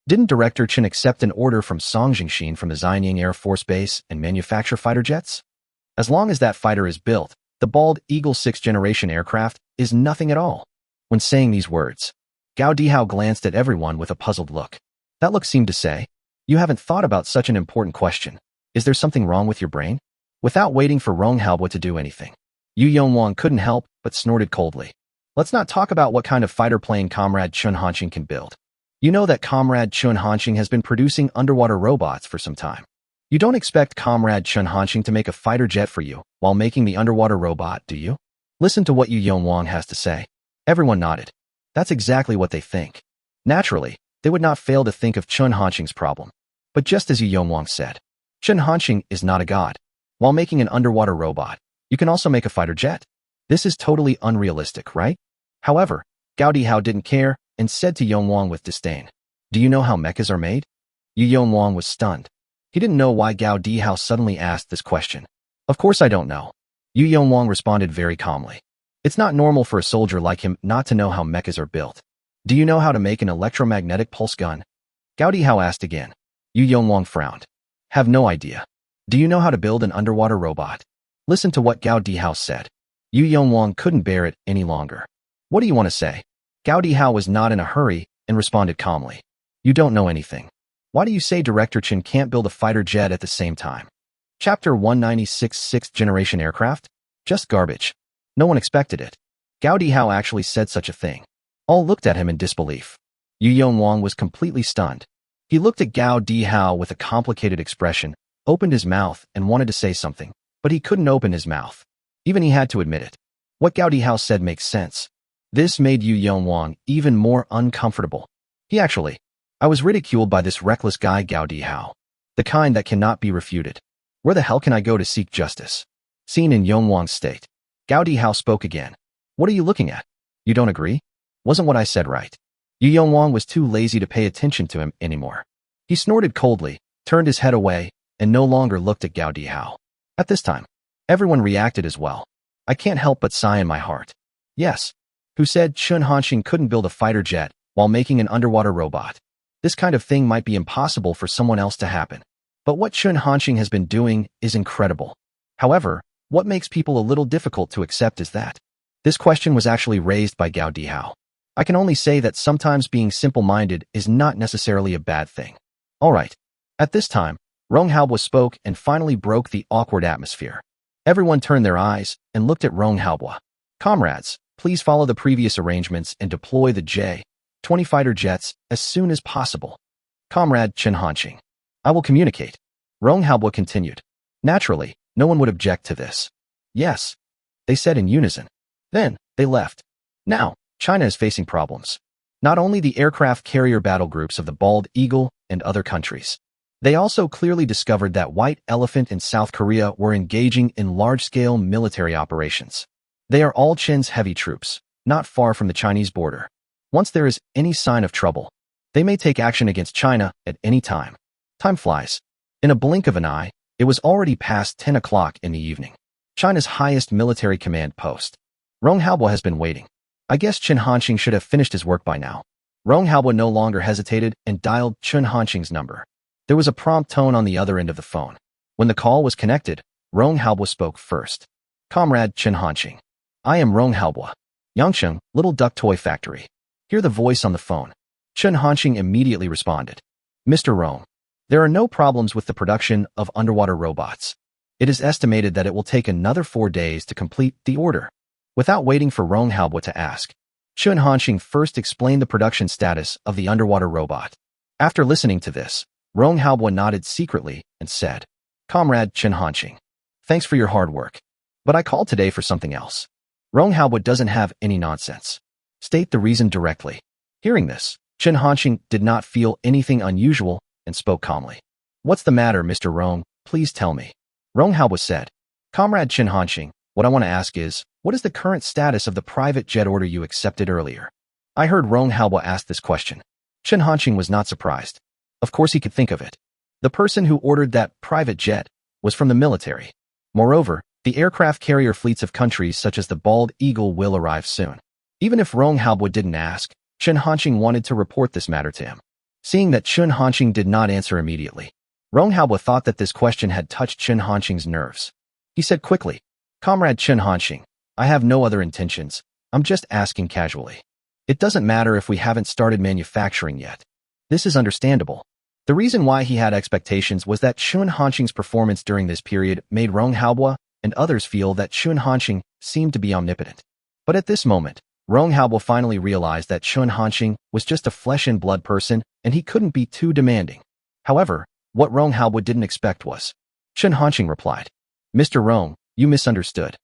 Didn't Director Chen accept an order from Song Jingxin from the Xianying Air Force Base and manufacture fighter jets? As long as that fighter is built, the Bald Eagle 6th-generation aircraft is nothing at all. When saying these words, Gao Dihao glanced at everyone with a puzzled look. That look seemed to say, You haven't thought about such an important question. Is there something wrong with your brain? Without waiting for Rong Haobo to do anything, Yu Yongwang couldn't help but snorted coldly. Let's not talk about what kind of fighter plane Comrade Chun Hanxing can build. You know that Comrade Chun Hanxing has been producing underwater robots for some time. You don't expect Comrade Chun Hanxing to make a fighter jet for you while making the underwater robot, do you? Listen to what Yu Yongwang has to say. Everyone nodded. That's exactly what they think. Naturally, they would not fail to think of Chun Hanxing's problem. But just as Yu Yongwang said, Chun Hanxing is not a god. While making an underwater robot, you can also make a fighter jet. This is totally unrealistic, right? However, Gao Dihao didn't care and said to Yongwang with disdain, Do you know how mechas are made? Yu Yongwang was stunned. He didn't know why Gao Dihao suddenly asked this question. Of course I don't know. Yu Yongwang responded very calmly. It's not normal for a soldier like him not to know how mechas are built. Do you know how to make an electromagnetic pulse gun? Gao Dihao asked again. Yu Yongwang frowned. Have no idea. Do you know how to build an underwater robot? Listen to what Gao Dihao said. Yu Yongwang couldn't bear it any longer. What do you want to say? Gao Dihao was not in a hurry and responded calmly. You don't know anything. Why do you say Director Chen can't build a fighter jet at the same time? Chapter 196 6th-generation aircraft? Just garbage. No one expected it. Gao Dihao actually said such a thing. All looked at him in disbelief. Yu Yongwang was completely stunned. He looked at Gao Dihao with a complicated expression, opened his mouth and wanted to say something, but he couldn't open his mouth. Even he had to admit it. What Gao Dihao said makes sense. This made Yu Yongwang even more uncomfortable. I was ridiculed by this reckless guy Gao Dihao. The kind that cannot be refuted. Where the hell can I go to seek justice? Seen in Yongwang's state, Gao Dihao spoke again. What are you looking at? You don't agree? Wasn't what I said right? Yu Yongwang was too lazy to pay attention to him anymore. He snorted coldly, turned his head away, and no longer looked at Gao Dihao. At this time, everyone reacted as well. I can't help but sigh in my heart. Yes. Who said Chun Hanxing couldn't build a fighter jet while making an underwater robot? This kind of thing might be impossible for someone else to happen. But what Chun Hanxing has been doing is incredible. However, what makes people a little difficult to accept is that this question was actually raised by Gao Dihao. I can only say that sometimes being simple-minded is not necessarily a bad thing. Alright. At this time, Rong Haobo spoke and finally broke the awkward atmosphere. Everyone turned their eyes and looked at Rong Haobo. Comrades, please follow the previous arrangements and deploy the J-20 fighter jets as soon as possible. Comrade Chun Hanxing. I will communicate. Rong Haobo continued. Naturally, no one would object to this. Yes, they said in unison. Then, they left. Now, China is facing problems. Not only the aircraft carrier battle groups of the Bald Eagle and other countries. They also clearly discovered that White Elephant and South Korea were engaging in large-scale military operations. They are all Chin's heavy troops, not far from the Chinese border. Once there is any sign of trouble, they may take action against China at any time. Time flies. In a blink of an eye, it was already past 10 o'clock in the evening. China's highest military command post. Rong Haobo has been waiting. I guess Chun Hanxing should have finished his work by now. Rong Haobo no longer hesitated and dialed Chun Hanxing's number. There was a prompt tone on the other end of the phone. When the call was connected, Rong Haobo spoke first. Comrade Chun Hanxing. I am Rong Haobo. Yangcheng, Little Duck Toy Factory. Hear the voice on the phone. Chun Hanxing immediately responded. Mr. Rong. There are no problems with the production of underwater robots. It is estimated that it will take another 4 days to complete the order. Without waiting for Rong Haobo to ask, Chun Hanxing first explained the production status of the underwater robot. After listening to this, Rong Haobo nodded secretly and said, Comrade Chun Hanxing, thanks for your hard work. But I called today for something else. Rong Haobo doesn't have any nonsense. State the reason directly. Hearing this, Chun Hanxing did not feel anything unusual and spoke calmly. What's the matter, Mr. Rong? Please tell me. Rong Haobo said, Comrade Chun Hanxing, what I want to ask is, what is the current status of the private jet order you accepted earlier? I heard Rong Haobo ask this question. Chun Hanxing was not surprised. Of course he could think of it. The person who ordered that private jet was from the military. Moreover, the aircraft carrier fleets of countries such as the Bald Eagle will arrive soon. Even if Rong Haobo didn't ask, Chun Hanxing wanted to report this matter to him. Seeing that Chun Hanxing did not answer immediately, Rong Haobo thought that this question had touched Chun Hanxing's nerves. He said quickly, Comrade Chun Hanxing, I have no other intentions. I'm just asking casually. It doesn't matter if we haven't started manufacturing yet. This is understandable. The reason why he had expectations was that Chun Hanxing's performance during this period made Rong Haobo and others feel that Chun Hanxing seemed to be omnipotent. But at this moment, Rong Haobo finally realized that Chun Hanxing was just a flesh-and-blood person and he couldn't be too demanding. However, what Rong Haobo didn't expect was, Chun Hanxing replied, Mr. Rong, you misunderstood.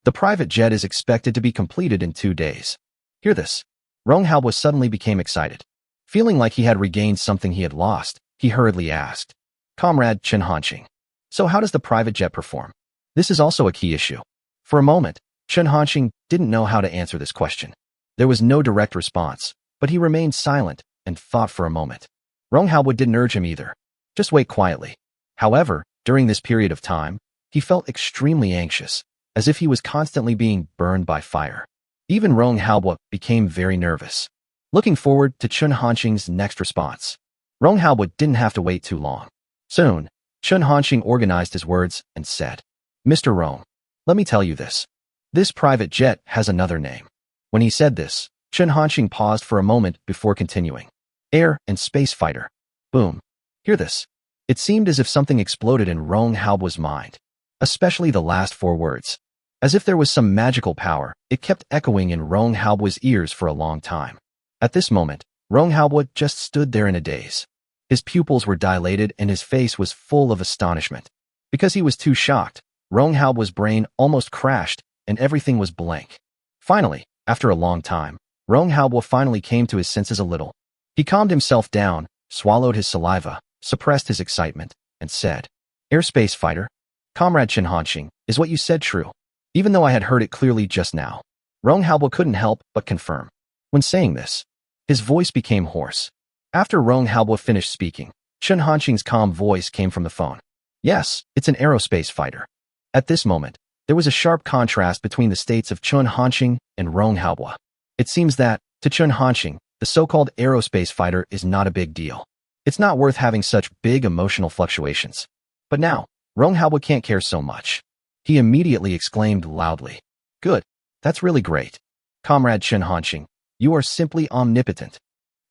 The private jet is expected to be completed in 2 days. Hear this. Rong Haobo suddenly became excited. Feeling like he had regained something he had lost, he hurriedly asked, Comrade Chun Hanxing, so how does the private jet perform? This is also a key issue. For a moment, Chun Hanxing didn't know how to answer this question. There was no direct response, but he remained silent and thought for a moment. Rong Haobo didn't urge him either. Just wait quietly. However, during this period of time, he felt extremely anxious, as if he was constantly being burned by fire. Even Rong Haobo became very nervous. Looking forward to Chun Hanxing's next response. Rong Haobo didn't have to wait too long. Soon, Chun Hanxing organized his words and said, Mr. Rong, let me tell you this. This private jet has another name. When he said this, Chun Hanxing paused for a moment before continuing. Air and space fighter. Boom. Hear this. It seemed as if something exploded in Rong Haobo's mind, especially the last 4 words. As if there was some magical power, it kept echoing in Rong Haobo's ears for a long time. At this moment, Rong Haobo just stood there in a daze. His pupils were dilated and his face was full of astonishment. Because he was too shocked, Rong Haobo's brain almost crashed and everything was blank. Finally, after a long time, Rong Haobo finally came to his senses a little. He calmed himself down, swallowed his saliva, suppressed his excitement, and said, Airspace fighter? Comrade Chun Hanxing, is what you said true? Even though I had heard it clearly just now. Rong Haobo couldn't help but confirm. When saying this, His voice became hoarse. After Rong Haobo finished speaking, Chen Hanqing's calm voice came from the phone. Yes, it's an aerospace fighter. At this moment, there was a sharp contrast between the states of Chen Hanqing and Rong Haobo. It seems that, to Chen Hanqing, the so-called aerospace fighter is not a big deal. It's not worth having such big emotional fluctuations. But now, Rong Haobo can't care so much. He immediately exclaimed loudly. Good. That's really great. Comrade Chen Hanqing, you are simply omnipotent.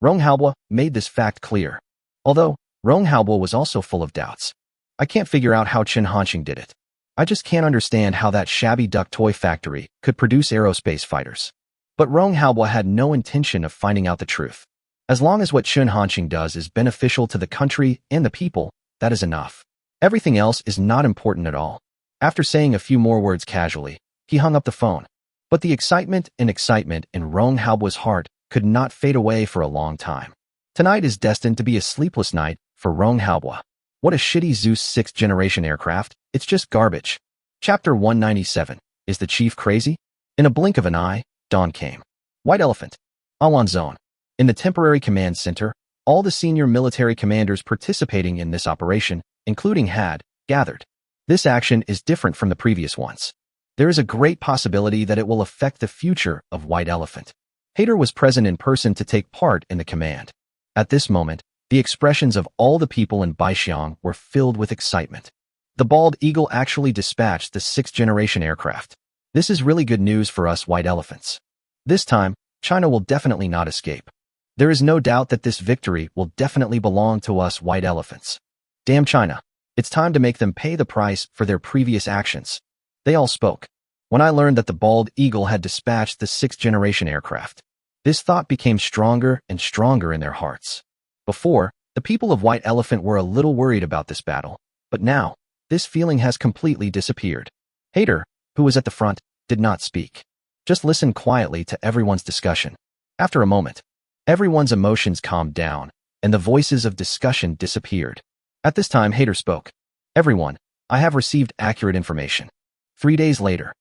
Rong Haobo made this fact clear. Although, Rong Haobo was also full of doubts. I can't figure out how Chen Hanqing did it. I just can't understand how that shabby duck toy factory could produce aerospace fighters. But Rong Haobo had no intention of finding out the truth. As long as what Chen Hanqing does is beneficial to the country and the people, that is enough. Everything else is not important at all. After saying a few more words casually, he hung up the phone. But the excitement in Rong Haobo's heart could not fade away for a long time. Tonight is destined to be a sleepless night for Rong Haobo. What a shitty Zeus 6th generation aircraft, it's just garbage. Chapter 197, Is the Chief Crazy? In a blink of an eye, dawn came. White Elephant. Awan Zone. In the temporary command center, all the senior military commanders participating in this operation, including had, gathered. This action is different from the previous ones. There is a great possibility that it will affect the future of White Elephant. Hader was present in person to take part in the command. At this moment, the expressions of all the people in Baixiang were filled with excitement. The Bald Eagle actually dispatched the 6th generation aircraft. This is really good news for us White Elephants. This time, China will definitely not escape. There is no doubt that this victory will definitely belong to us White Elephants. Damn China. It's time to make them pay the price for their previous actions. They all spoke. When I learned that the Bald Eagle had dispatched the 6th generation aircraft, this thought became stronger and stronger in their hearts. Before, the people of White Elephant were a little worried about this battle, but now, this feeling has completely disappeared. Hader, who was at the front, did not speak. Just listened quietly to everyone's discussion. After a moment, everyone's emotions calmed down, and the voices of discussion disappeared. At this time, Hader spoke. Everyone, I have received accurate information. 3 days later,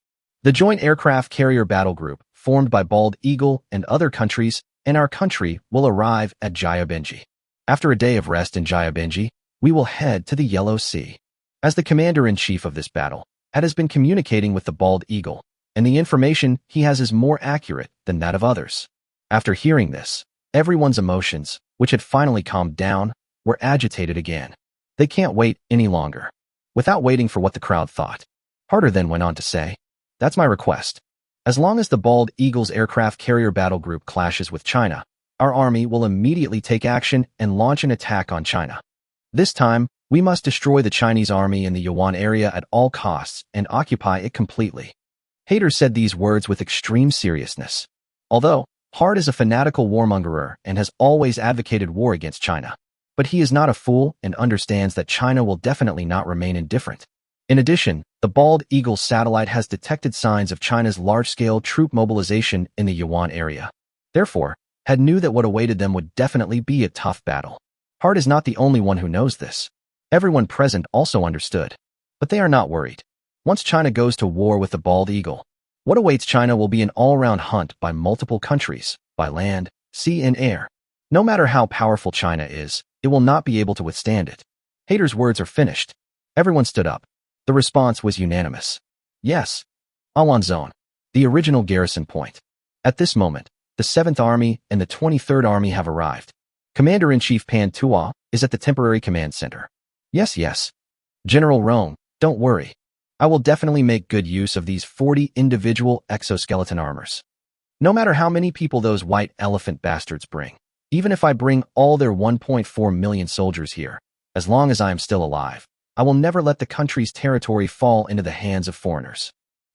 the Joint Aircraft Carrier Battle Group, formed by Bald Eagle and other countries, and our country will arrive at Jayabenji. After a day of rest in Jayabenji, we will head to the Yellow Sea. As the commander-in-chief of this battle, Had has been communicating with the Bald Eagle, and the information he has is more accurate than that of others. After hearing this, everyone's emotions, which had finally calmed down, were agitated again. They can't wait any longer. Without waiting for what the crowd thought, Harder then went on to say, that's my request. As long as the Bald Eagle's aircraft carrier battle group clashes with China, our army will immediately take action and launch an attack on China. This time, we must destroy the Chinese army in the Yuan area at all costs and occupy it completely. Hader said these words with extreme seriousness. Although, Hard is a fanatical warmongerer and has always advocated war against China. But he is not a fool and understands that China will definitely not remain indifferent. In addition, the Bald Eagle satellite has detected signs of China's large-scale troop mobilization in the Yuan area. Therefore, Had knew that what awaited them would definitely be a tough battle. Hard is not the only one who knows this. Everyone present also understood. But they are not worried. Once China goes to war with the Bald Eagle, what awaits China will be an all-round hunt by multiple countries, by land, sea and air. No matter how powerful China is, it will not be able to withstand it. Hader's words are finished. Everyone stood up. The response was unanimous. Yes. Awan Zone, the original garrison point. At this moment, the 7th Army and the 23rd Army have arrived. Commander-in-Chief Pan Tua is at the temporary command center. Yes. General Rome, don't worry. I will definitely make good use of these 40 individual exoskeleton armors. No matter how many people those White Elephant bastards bring, even if I bring all their 1.4 million soldiers here, as long as I am still alive, I will never let the country's territory fall into the hands of foreigners.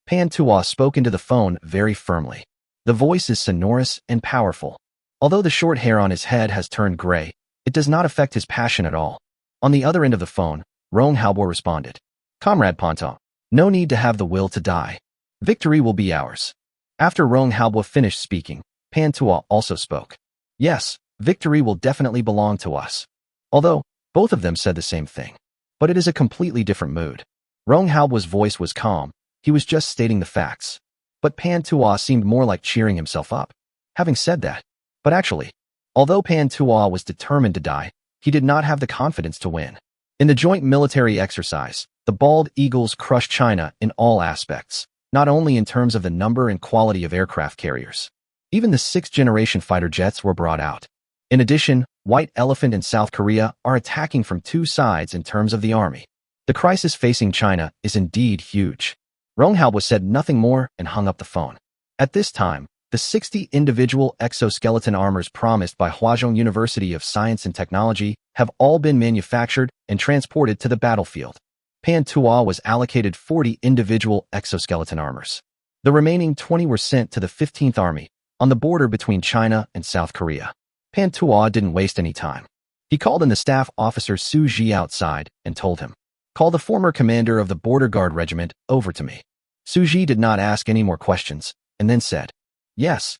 Pan Tua spoke into the phone very firmly. The voice is sonorous and powerful. Although the short hair on his head has turned gray, it does not affect his passion at all. On the other end of the phone, Rong Haobo responded. Comrade Ponton, no need to have the will to die. Victory will be ours. After Rong Haobo finished speaking, Pan Tua also spoke. Yes, victory will definitely belong to us. Although, both of them said the same thing. But it is a completely different mood. Rong Haobo's voice was calm. He was just stating the facts. But Pan Tua seemed more like cheering himself up. Having said that, but actually, Although Pan Tuo was determined to die, he did not have the confidence to win. In the joint military exercise, the Bald Eagles crushed China in all aspects, not only in terms of the number and quality of aircraft carriers. Even the sixth-generation fighter jets were brought out. In addition, White Elephant and South Korea are attacking from two sides in terms of the army. The crisis facing China is indeed huge. Rong Haobo said nothing more and hung up the phone. At this time, the 60 individual exoskeleton armors promised by Huazhong University of Science and Technology have all been manufactured and transported to the battlefield. Pan Tuo was allocated 40 individual exoskeleton armors. The remaining 20 were sent to the 15th Army, on the border between China and South Korea. Pan Tuo didn't waste any time. He called in the staff officer Su Ji outside and told him, "Call the former commander of the Border Guard Regiment over to me." Su Ji did not ask any more questions, and then said, "Yes."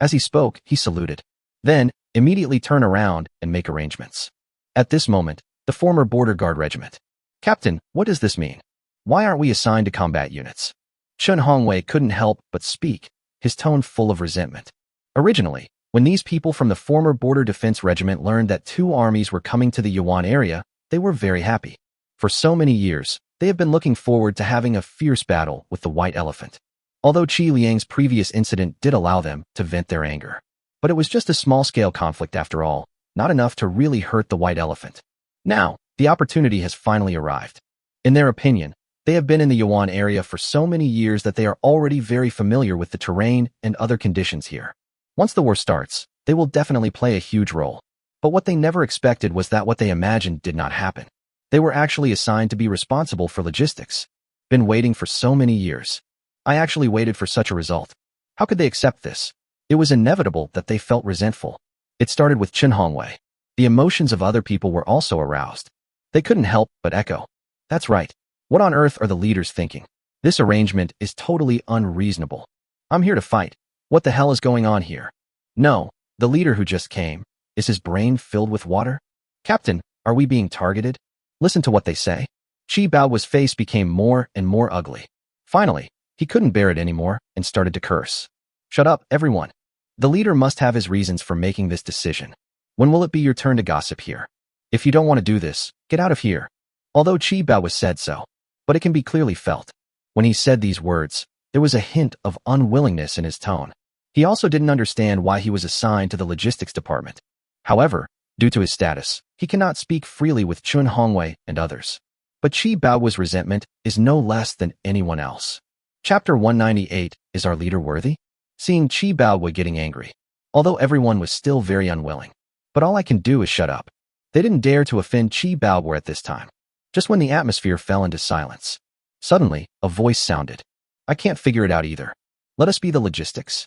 As he spoke, he saluted. Then, immediately turn around and make arrangements. At this moment, the former Border Guard Regiment. "Captain, what does this mean? Why aren't we assigned to combat units?" Chen Hongwei couldn't help but speak, his tone full of resentment. Originally, when these people from the former Border Defense Regiment learned that two armies were coming to the Yuan area, they were very happy. For so many years, they have been looking forward to having a fierce battle with the White Elephant. Although Qi Liang's previous incident did allow them to vent their anger. But it was just a small-scale conflict after all, not enough to really hurt the White Elephant. Now, the opportunity has finally arrived. In their opinion, they have been in the Yuan area for so many years that they are already very familiar with the terrain and other conditions here. Once the war starts, they will definitely play a huge role. But what they never expected was that what they imagined did not happen. They were actually assigned to be responsible for logistics. Been waiting for so many years. I actually waited for such a result. How could they accept this? It was inevitable that they felt resentful. It started with Chen Hongwei. The emotions of other people were also aroused. They couldn't help but echo. That's right. What on earth are the leaders thinking? This arrangement is totally unreasonable. I'm here to fight. What the hell is going on here? No, the leader who just came. Is his brain filled with water? Captain, are we being targeted? Listen to what they say. Qi Bao's face became more and more ugly. Finally, he couldn't bear it anymore and started to curse. Shut up, everyone. The leader must have his reasons for making this decision. When will it be your turn to gossip here? If you don't want to do this, get out of here. Although Qi Bao said so, but it can be clearly felt. When he said these words, there was a hint of unwillingness in his tone. He also didn't understand why he was assigned to the logistics department. However, due to his status, he cannot speak freely with Chen Hongwei and others. But Qi Bao's resentment is no less than anyone else. Chapter 198, Is Our Leader Worthy? Seeing Qi Bao getting angry, although everyone was still very unwilling. But all I can do is shut up. They didn't dare to offend Qi Bao at this time. Just when the atmosphere fell into silence, suddenly, a voice sounded. I can't figure it out either. Let us be the logistics.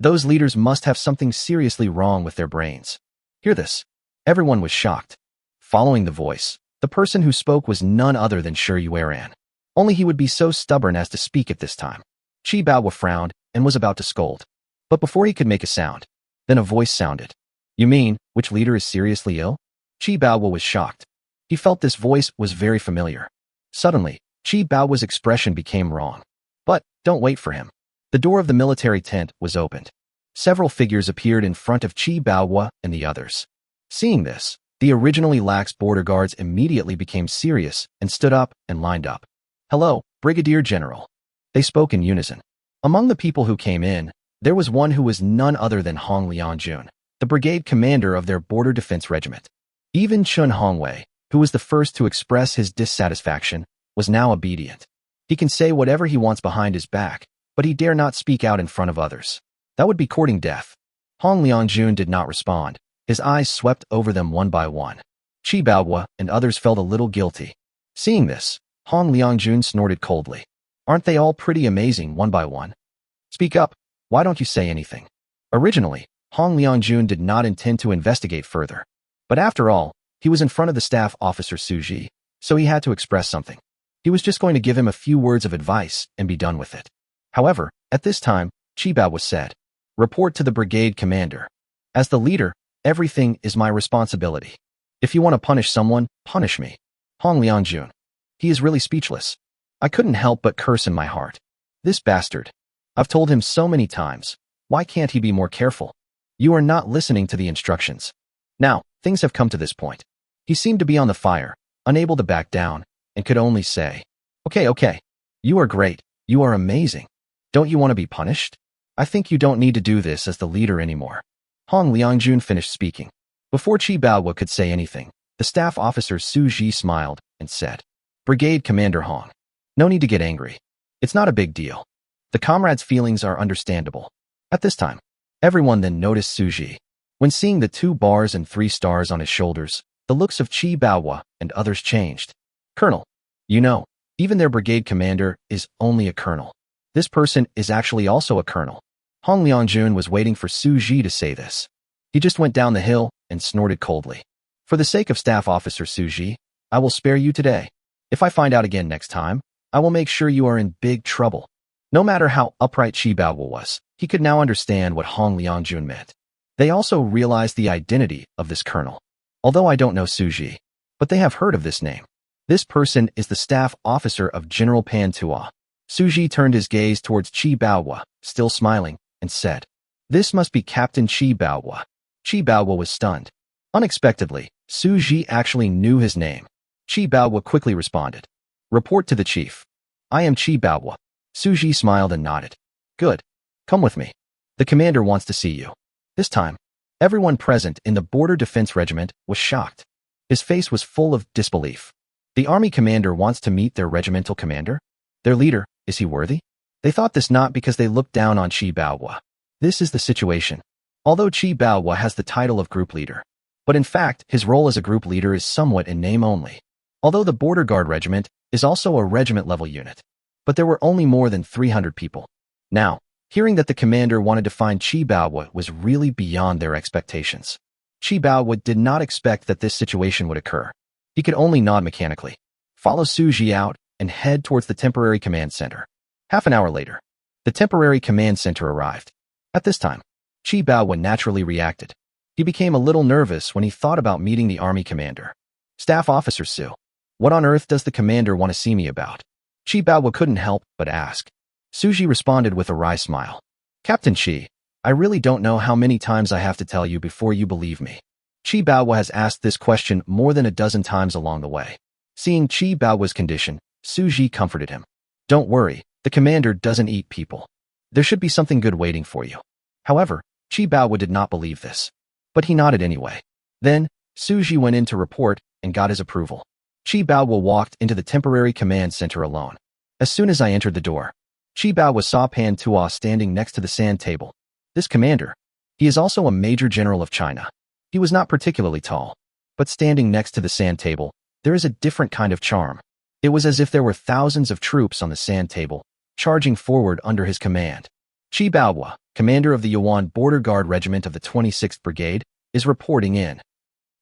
Those leaders must have something seriously wrong with their brains. Hear this. Everyone was shocked. Following the voice, the person who spoke was none other than Shi Yueran. Only he would be so stubborn as to speak at this time. Qi Bao frowned and was about to scold. But before he could make a sound, then a voice sounded. You mean, which leader is seriously ill? Qi Bao was shocked. He felt this voice was very familiar. Suddenly, Qi Bao's expression became wrong. But, don't wait for him. The door of the military tent was opened. Several figures appeared in front of Qi Bao and the others. Seeing this, the originally lax border guards immediately became serious and stood up and lined up. Hello, Brigadier General. They spoke in unison. Among the people who came in, there was one who was none other than Hong Liangjun, the brigade commander of their border defense regiment. Even Chen Hongwei, who was the first to express his dissatisfaction, was now obedient. He can say whatever he wants behind his back, but he dare not speak out in front of others. That would be courting death. Hong Liangjun did not respond. His eyes swept over them one by one. Qi Bao and others felt a little guilty. Seeing this, Hong Liangjun snorted coldly. Aren't they all pretty amazing one by one? Speak up. Why don't you say anything? Originally, Hong Liangjun did not intend to investigate further. But after all, he was in front of the staff officer Su Ji, so he had to express something. He was just going to give him a few words of advice and be done with it. However, at this time, Qi Bao said, Report to the brigade commander. As the leader, everything is my responsibility. If you want to punish someone, punish me. Hong Liangjun. He is really speechless. I couldn't help but curse in my heart. This bastard. I've told him so many times. Why can't he be more careful? You are not listening to the instructions. Now, things have come to this point. He seemed to be on the fire, unable to back down, and could only say, Okay. You are great. You are amazing. Don't you want to be punished? I think you don't need to do this as the leader anymore. Hong Liangjun finished speaking. Before Qi Baowu could say anything, the staff officer Su Ji smiled and said, Brigade Commander Hong, no need to get angry. It's not a big deal. The comrades' feelings are understandable. At this time, everyone then noticed Su Ji. When seeing the 2 bars and 3 stars on his shoulders, the looks of Qi Baowu and others changed. Colonel, you know, even their brigade commander is only a colonel. This person is actually also a colonel. Hong Liangjun was waiting for Su Ji to say this. He just went down the hill and snorted coldly. For the sake of Staff Officer Su Ji, I will spare you today. If I find out again next time, I will make sure you are in big trouble. No matter how upright Qi Baowu was, he could now understand what Hong Liangjun meant. They also realized the identity of this colonel. Although I don't know Su Ji, but they have heard of this name. This person is the staff officer of General Pan Tuo. Su Ji turned his gaze towards Qi Baowu, still smiling, and said, This must be Captain Qi Baowu. Qi Baowu was stunned. Unexpectedly, Su Ji actually knew his name. Qi Baowu quickly responded, Report to the chief. I am Qi Baowu. Su Ji smiled and nodded. Good. Come with me. The commander wants to see you. This time, everyone present in the Border Defense Regiment was shocked. His face was full of disbelief. The army commander wants to meet their regimental commander? Their leader, is he worthy? They thought this not because they looked down on Qi Baowu. This is the situation. Although Qi Baowu has the title of group leader, but in fact, his role as a group leader is somewhat in name only. Although the Border Guard Regiment is also a regiment-level unit, but there were only more than 300 people. Now, hearing that the commander wanted to find Qi Baowu was really beyond their expectations. Qi Baowu did not expect that this situation would occur. He could only nod mechanically, follow Su Ji out, and head towards the temporary command center. Half an hour later, the temporary command center arrived. At this time, Qi Baowu naturally reacted. He became a little nervous when he thought about meeting the army commander. Staff Officer Su, what on earth does the commander want to see me about? Qi Baowu couldn't help but ask. Su Ji responded with a wry smile. Captain Qi, I really don't know how many times I have to tell you before you believe me. Qi Baowu has asked this question more than a dozen times along the way. Seeing Qi Baowu's condition, Su Ji comforted him. Don't worry, the commander doesn't eat people. There should be something good waiting for you. However, Qi Baowu did not believe this. But he nodded anyway. Then, Su Ji went in to report and got his approval. Qi Baowu walked into the temporary command center alone. As soon as I entered the door, Qi Baowu saw Pan Tuo standing next to the sand table. This commander, he is also a major general of China. He was not particularly tall, but standing next to the sand table, there is a different kind of charm. It was as if there were thousands of troops on the sand table, charging forward under his command. Qi Baowu, commander of the Yuan Border Guard Regiment of the 26th Brigade, is reporting in.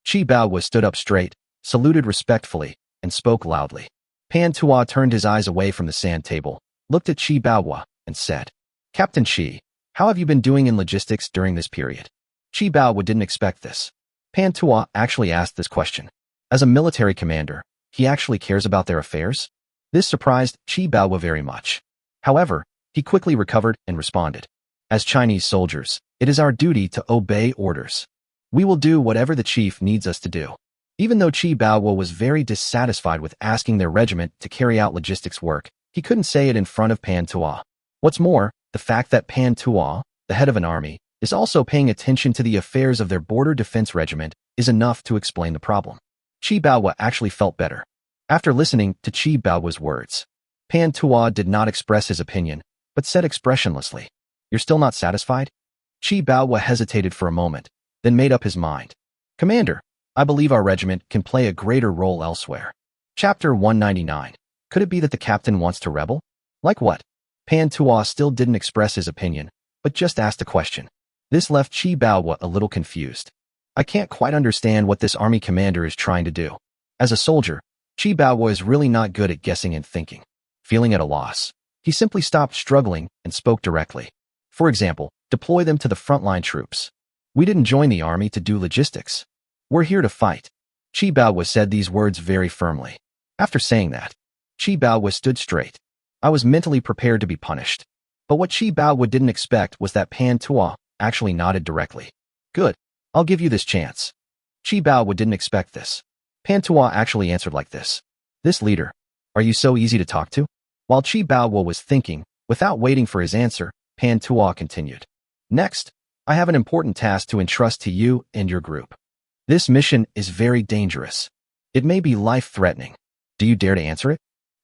Qi Baowu stood up straight, saluted respectfully, and spoke loudly. Pan Tuo turned his eyes away from the sand table, looked at Qi Baowu, and said, Captain Qi, how have you been doing in logistics during this period? Qi Baowu didn't expect this. Pan Tuo actually asked this question. As a military commander, he actually cares about their affairs? This surprised Qi Baowu very much. However, he quickly recovered and responded. As Chinese soldiers, it is our duty to obey orders. We will do whatever the chief needs us to do. Even though Qi Baowu was very dissatisfied with asking their regiment to carry out logistics work, he couldn't say it in front of Pan Tuo. What's more, the fact that Pan Tuo, the head of an army, is also paying attention to the affairs of their border defense regiment is enough to explain the problem. Qi Baowu actually felt better. After listening to Qi Baowu's words, Pan Tuo did not express his opinion, but said expressionlessly, You're still not satisfied? Qi Baowu hesitated for a moment, then made up his mind. Commander, I believe our regiment can play a greater role elsewhere. Chapter 199. Could it be that the captain wants to rebel? Like what? Pan Tuo still didn't express his opinion, but just asked a question. This left Qi Baowu a little confused. I can't quite understand what this army commander is trying to do. As a soldier, Qi Baowu is really not good at guessing and thinking. Feeling at a loss, he simply stopped struggling and spoke directly. For example, deploy them to the frontline troops. We didn't join the army to do logistics. We're here to fight. Qi Baowu said these words very firmly. After saying that, Qi Baowu stood straight. I was mentally prepared to be punished. But what Qi Baowu didn't expect was that Pan Tuo actually nodded directly. Good. I'll give you this chance. Chi Baowu didn't expect this. Pan Tuo actually answered like this. This leader, are you so easy to talk to? While Chi Baowu was thinking, without waiting for his answer, Pan Tuo continued. Next, I have an important task to entrust to you and your group. This mission is very dangerous. It may be life-threatening. Do you dare to answer it?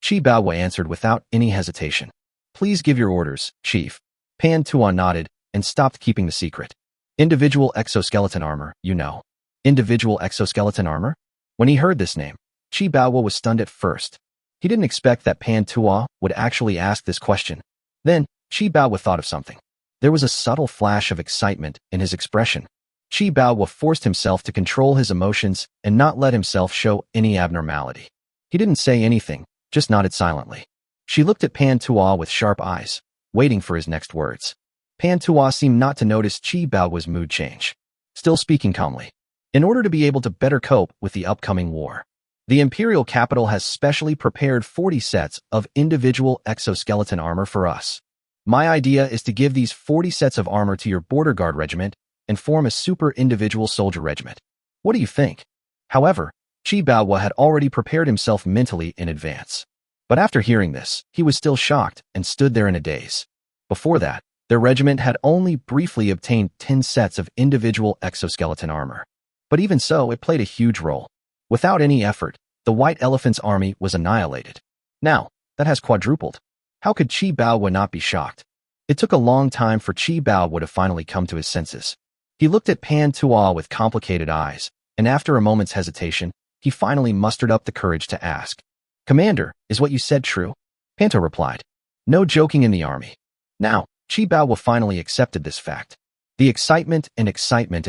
Chi Baowu answered without any hesitation. Please give your orders, Chief. Pan Tuo nodded and stopped keeping the secret. Individual exoskeleton armor, you know. Individual exoskeleton armor? When he heard this name, Chi Baowu was stunned at first. He didn't expect that Pan Tuo would actually ask this question. Then, Chi Baowu thought of something. There was a subtle flash of excitement in his expression. Chi Baowu forced himself to control his emotions and not let himself show any abnormality. He didn't say anything, just nodded silently. She looked at Pan Tuo with sharp eyes, waiting for his next words. Pan Tuo seemed not to notice Chi Baowu's mood change. Still speaking calmly. In order to be able to better cope with the upcoming war, the Imperial capital has specially prepared 40 sets of individual exoskeleton armor for us. My idea is to give these 40 sets of armor to your border guard regiment and form a super individual soldier regiment. What do you think? However, Chi Baowu had already prepared himself mentally in advance. But after hearing this, he was still shocked and stood there in a daze. Before that, their regiment had only briefly obtained 10 sets of individual exoskeleton armor. But even so, it played a huge role. Without any effort, the White Elephant's army was annihilated. Now, that has quadrupled. How could Chi Baowu not be shocked? It took a long time for Chi Baowu to finally come to his senses. He looked at Pan Tuo with complicated eyes, and after a moment's hesitation, he finally mustered up the courage to ask. Commander, is what you said true? Panto replied. No joking in the army. Now, Chi Baowu finally accepted this fact. The excitement in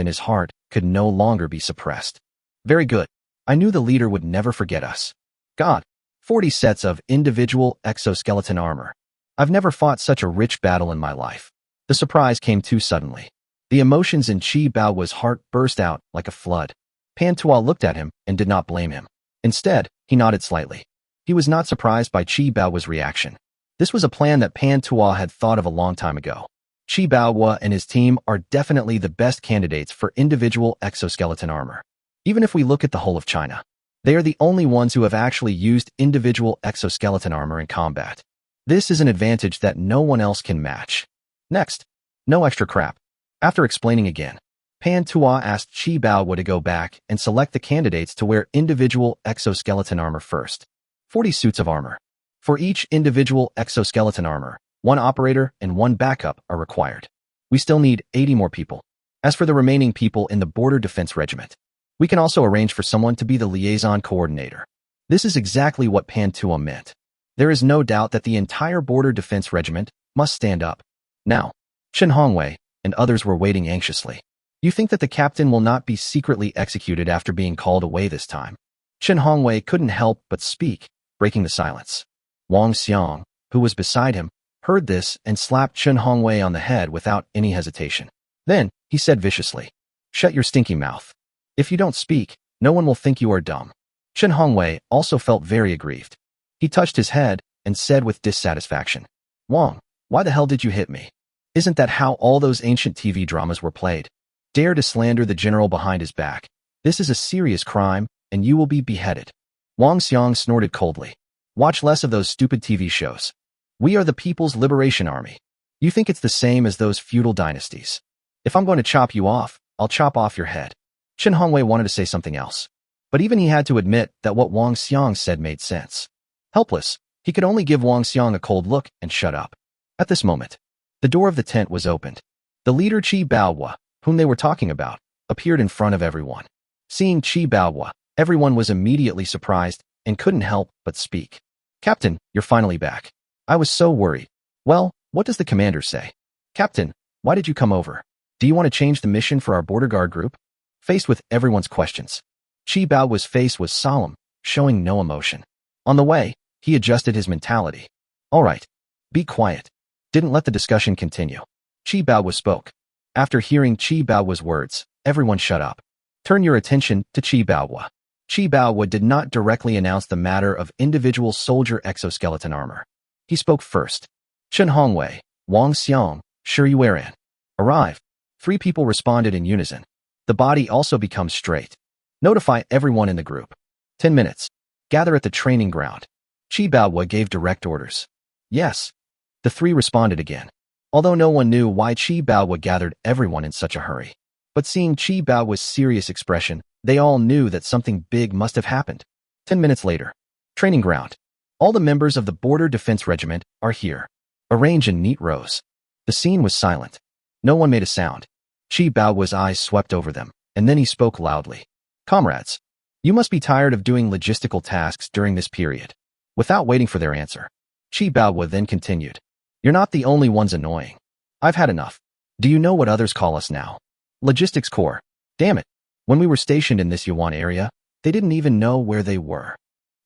his heart could no longer be suppressed. Very good. I knew the leader would never forget us. God, 40 sets of individual exoskeleton armor. I've never fought such a rich battle in my life. The surprise came too suddenly. The emotions in Chi Baowu's heart burst out like a flood. Pan Tuo looked at him and did not blame him. Instead, he nodded slightly. He was not surprised by Chi Baowu's reaction. This was a plan that Pan Tuo had thought of a long time ago. Chi Baowu and his team are definitely the best candidates for individual exoskeleton armor. Even if we look at the whole of China, they are the only ones who have actually used individual exoskeleton armor in combat. This is an advantage that no one else can match. Next, no extra crap. After explaining again, Pan Tuo asked Chi Baowu to go back and select the candidates to wear individual exoskeleton armor first. 40 suits of armor. For each individual exoskeleton armor, 1 operator and 1 backup are required. We still need 80 more people. As for the remaining people in the Border Defense Regiment, we can also arrange for someone to be the liaison coordinator. This is exactly what Pan Tuo meant. There is no doubt that the entire Border Defense Regiment must stand up. Now, Chen Hongwei and others were waiting anxiously. You think that the captain will not be secretly executed after being called away this time? Chen Hongwei couldn't help but speak, breaking the silence. Wang Xiang, who was beside him, heard this and slapped Chen Hongwei on the head without any hesitation. Then, he said viciously, "Shut your stinky mouth. If you don't speak, no one will think you are dumb." Chen Hongwei also felt very aggrieved. He touched his head and said with dissatisfaction, "Wang, why the hell did you hit me? Isn't that how all those ancient TV dramas were played? Dare to slander the general behind his back. This is a serious crime, and you will be beheaded." Wang Xiang snorted coldly. "Watch less of those stupid TV shows. We are the People's Liberation Army. You think it's the same as those feudal dynasties. If I'm going to chop you off, I'll chop off your head." Chen Hongwei wanted to say something else, but even he had to admit that what Wang Xiang said made sense. Helpless, he could only give Wang Xiang a cold look and shut up. At this moment, the door of the tent was opened. The leader Chi Baowu, whom they were talking about, appeared in front of everyone. Seeing Chi Baowu, everyone was immediately surprised and couldn't help but speak. "Captain, you're finally back. I was so worried. Well, what does the commander say? Captain, why did you come over? Do you want to change the mission for our border guard group?" Faced with everyone's questions, Chi Baowu's face was solemn, showing no emotion. On the way, he adjusted his mentality. "All right, be quiet." Didn't let the discussion continue. Chi Baowu spoke. After hearing Chi Baowu's words, everyone shut up. Turn your attention to Chi Baowu. Chi Baowu did not directly announce the matter of individual soldier exoskeleton armor. He spoke first. "Chen Hongwei, Wang Xiang, Shi Yueran. Arrive." 3 people responded in unison. The body also becomes straight. Notify everyone in the group. 10 minutes. Gather at the training ground. Qi Baohua gave direct orders. Yes. The three responded again. Although no one knew why Qi Baohua gathered everyone in such a hurry. But seeing Qi Baohua's serious expression, they all knew that something big must have happened. 10 minutes later. Training ground. All the members of the Border Defense Regiment are here. Arranged in neat rows. The scene was silent. No one made a sound. Qi Baohua's eyes swept over them, and then he spoke loudly. Comrades, you must be tired of doing logistical tasks during this period. Without waiting for their answer, Qi Baohua then continued. You're not the only ones annoying. I've had enough. Do you know what others call us now? Logistics Corps. Damn it. When we were stationed in this Yuan area, they didn't even know where they were.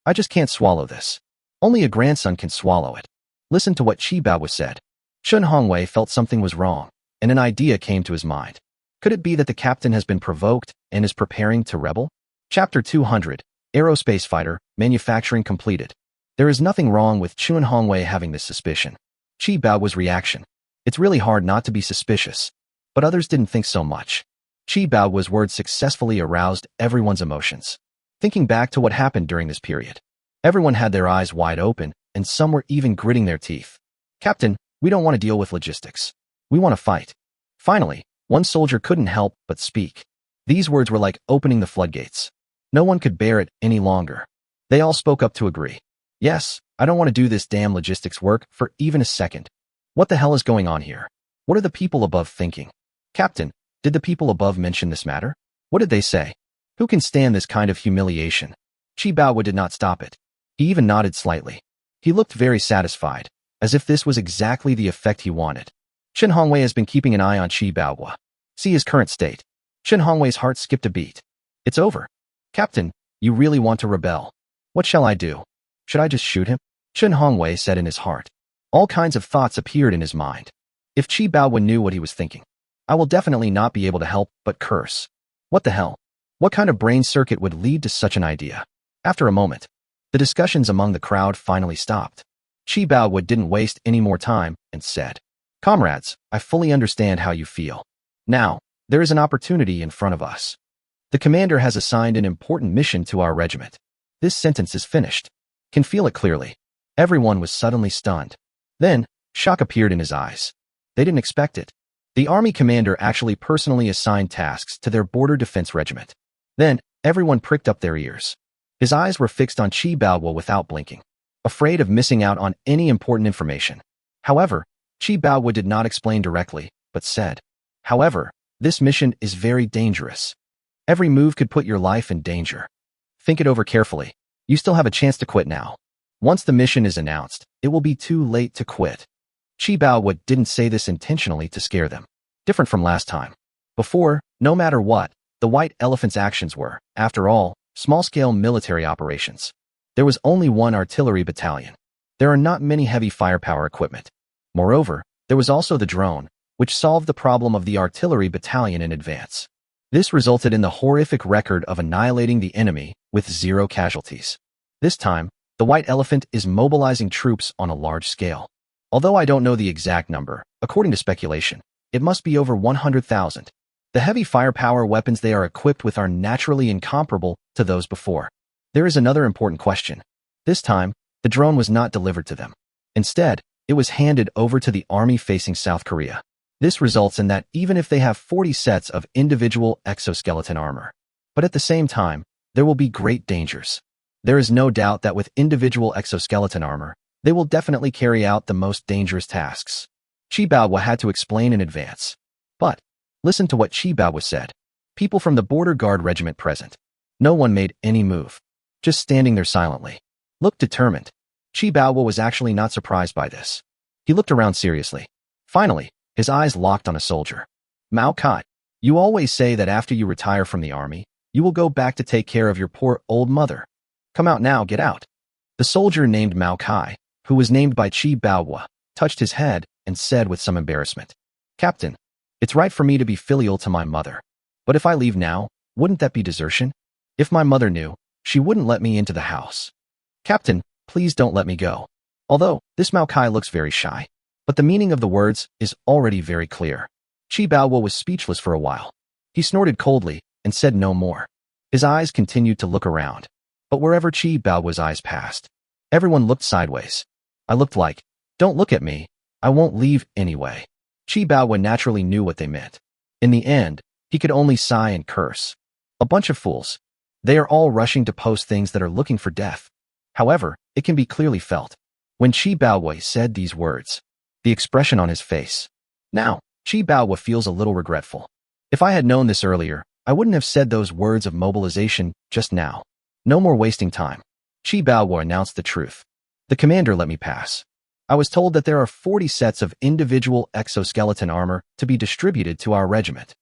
I just can't swallow this. Only a grandson can swallow it. Listen to what Qi Baohua said. Chen Hongwei felt something was wrong, and an idea came to his mind. Could it be that the captain has been provoked and is preparing to rebel? Chapter 200, Aerospace Fighter, Manufacturing completed. There is nothing wrong with Chen Hongwei having this suspicion. Qi Baohua's reaction. It's really hard not to be suspicious. But others didn't think so much. Qi Baohua's words successfully aroused everyone's emotions. Thinking back to what happened during this period, everyone had their eyes wide open, and some were even gritting their teeth. Captain, we don't want to deal with logistics. We want to fight. Finally, one soldier couldn't help but speak. These words were like opening the floodgates. No one could bear it any longer. They all spoke up to agree. Yes, I don't want to do this damn logistics work for even a second. What the hell is going on here? What are the people above thinking? Captain, did the people above mention this matter? What did they say? Who can stand this kind of humiliation? Qi Baohua did not stop it. He even nodded slightly. He looked very satisfied, as if this was exactly the effect he wanted. Chen Hongwei has been keeping an eye on Qi Baohua. See his current state. Chen Hongwei's heart skipped a beat. It's over. Captain, you really want to rebel. What shall I do? Should I just shoot him? Chen Hongwei said in his heart. All kinds of thoughts appeared in his mind. If Qi Baohua knew what he was thinking, I will definitely not be able to help but curse. What the hell? What kind of brain circuit would lead to such an idea? After a moment, the discussions among the crowd finally stopped. Qi Baohua didn't waste any more time and said, Comrades, I fully understand how you feel. Now, there is an opportunity in front of us. The commander has assigned an important mission to our regiment. This sentence is finished. Can feel it clearly. Everyone was suddenly stunned. Then, shock appeared in his eyes. They didn't expect it. The army commander actually personally assigned tasks to their border defense regiment. Then, everyone pricked up their ears. His eyes were fixed on Qi Baohua without blinking, afraid of missing out on any important information. However, Qi Baohua did not explain directly, but said, However, this mission is very dangerous. Every move could put your life in danger. Think it over carefully. You still have a chance to quit now. Once the mission is announced, it will be too late to quit. Qi Baohua didn't say this intentionally to scare them. Different from last time. Before, no matter what, the White Elephant's actions were, after all, small-scale military operations. There was only one artillery battalion. There are not many heavy firepower equipment. Moreover, there was also the drone, which solved the problem of the artillery battalion in advance. This resulted in the horrific record of annihilating the enemy with 0 casualties. This time, the White Elephant is mobilizing troops on a large scale. Although I don't know the exact number, according to speculation, it must be over 100,000. The heavy firepower weapons they are equipped with are naturally incomparable to those before. There is another important question. This time, the drone was not delivered to them. Instead, it was handed over to the army facing South Korea. This results in that even if they have 40 sets of individual exoskeleton armor, but at the same time, there will be great dangers. There is no doubt that with individual exoskeleton armor, they will definitely carry out the most dangerous tasks. Qi Baohua had to explain in advance. But, listen to what Qi Baohua said. People from the Border Guard Regiment present. No one made any move. Just standing there silently. Looked determined. Qi Baohua was actually not surprised by this. He looked around seriously. Finally, his eyes locked on a soldier. Mao Kai, you always say that after you retire from the army, you will go back to take care of your poor old mother. Come out now, get out. The soldier named Mao Kai, who was named by Qi Baohua, touched his head and said with some embarrassment, Captain, it's right for me to be filial to my mother. But if I leave now, wouldn't that be desertion? If my mother knew, she wouldn't let me into the house. Captain, please don't let me go. Although, this Mao Kai looks very shy. But the meaning of the words is already very clear. Qi Baohua was speechless for a while. He snorted coldly and said no more. His eyes continued to look around. But wherever Qi Bao's eyes passed, everyone looked sideways. I looked like, don't look at me, I won't leave anyway. Qi Bao naturally knew what they meant. In the end, he could only sigh and curse. A bunch of fools. They are all rushing to post things that are looking for death. However, it can be clearly felt. When Qi Baowei said these words, the expression on his face. Now, Qi Baowei feels a little regretful. If I had known this earlier, I wouldn't have said those words of mobilization just now. No more wasting time. Qi Baowei announced the truth. The commander let me pass. I was told that there are 40 sets of individual exoskeleton armor to be distributed to our regiment.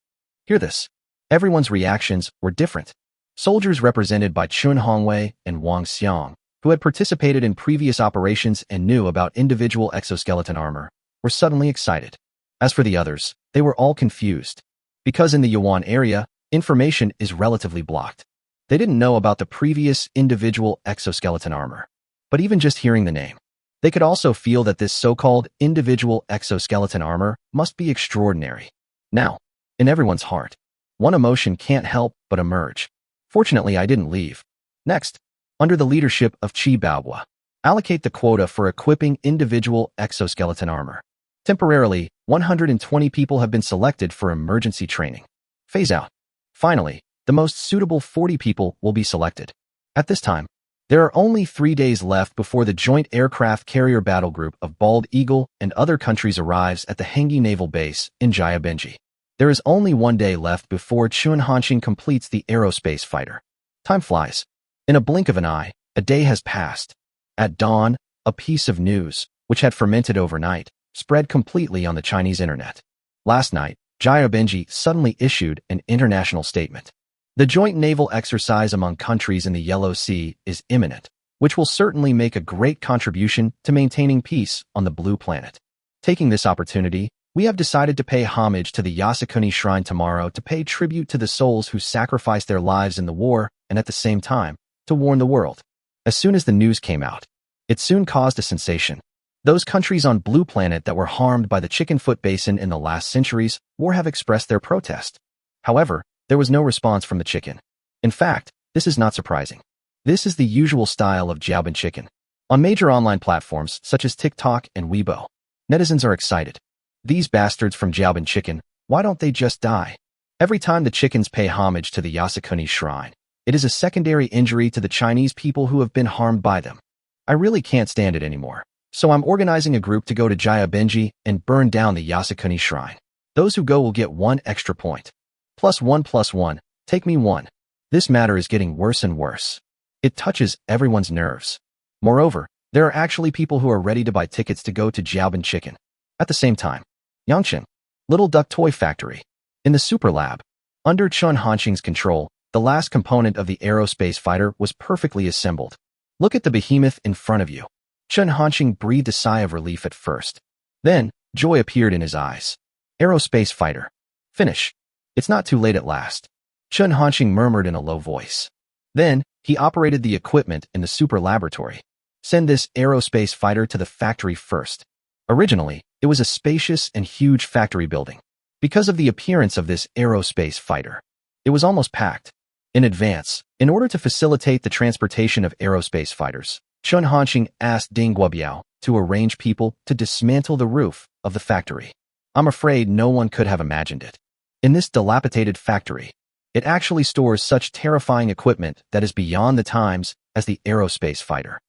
Hear this. Everyone's reactions were different. Soldiers represented by Chun Hongwei and Wang Xiang, who had participated in previous operations and knew about individual exoskeleton armor, were suddenly excited. As for the others, they were all confused. Because in the Yuan area, information is relatively blocked. They didn't know about the previous individual exoskeleton armor. But even just hearing the name, they could also feel that this so-called individual exoskeleton armor must be extraordinary. Now, in everyone's heart, one emotion can't help but emerge. Fortunately, I didn't leave. Next, under the leadership of Qi Baohua, allocate the quota for equipping individual exoskeleton armor. Temporarily, 120 people have been selected for emergency training. Phase out. Finally, the most suitable 40 people will be selected. At this time, there are only 3 days left before the Joint Aircraft Carrier Battle Group of Bald Eagle and other countries arrives at the Hengyi Naval Base in Jiabenji. There is only 1 day left before Chun Hanxing completes the aerospace fighter. Time flies. In a blink of an eye, a day has passed. At dawn, a piece of news, which had fermented overnight, spread completely on the Chinese internet. Last night, Jiabenji suddenly issued an international statement. The joint naval exercise among countries in the Yellow Sea is imminent, which will certainly make a great contribution to maintaining peace on the Blue Planet. Taking this opportunity, we have decided to pay homage to the Yasukuni Shrine tomorrow to pay tribute to the souls who sacrificed their lives in the war and at the same time, to warn the world. As soon as the news came out, it soon caused a sensation. Those countries on Blue Planet that were harmed by the Chickenfoot Basin in the last centuries war have expressed their protest. However, there was no response from the chicken. In fact, this is not surprising. This is the usual style of Jiaoben chicken. On major online platforms such as TikTok and Weibo, netizens are excited. These bastards from Jiaoben chicken, why don't they just die? Every time the chickens pay homage to the Yasukuni Shrine, it is a secondary injury to the Chinese people who have been harmed by them. I really can't stand it anymore. So I'm organizing a group to go to Jiabenji and burn down the Yasukuni Shrine. Those who go will get 1 extra point. +1 +1, take me 1. This matter is getting worse and worse. It touches everyone's nerves. Moreover, there are actually people who are ready to buy tickets to go to Jiaoben Chicken. At the same time, Yangqing, Little Duck Toy Factory. In the Super Lab, under Chun Hanxing's control, the last component of the aerospace fighter was perfectly assembled. Look at the behemoth in front of you. Chun Hanxing breathed a sigh of relief at first. Then, joy appeared in his eyes. Aerospace fighter. Finish. It's not too late at last. Chun Hanxing murmured in a low voice. Then, he operated the equipment in the super laboratory. Send this aerospace fighter to the factory first. Originally, it was a spacious and huge factory building. Because of the appearance of this aerospace fighter, it was almost packed. In advance, in order to facilitate the transportation of aerospace fighters, Chun Hanxing asked Ding Guobiao to arrange people to dismantle the roof of the factory. I'm afraid no one could have imagined it. In this dilapidated factory, it actually stores such terrifying equipment that is beyond the times as the aerospace fighter.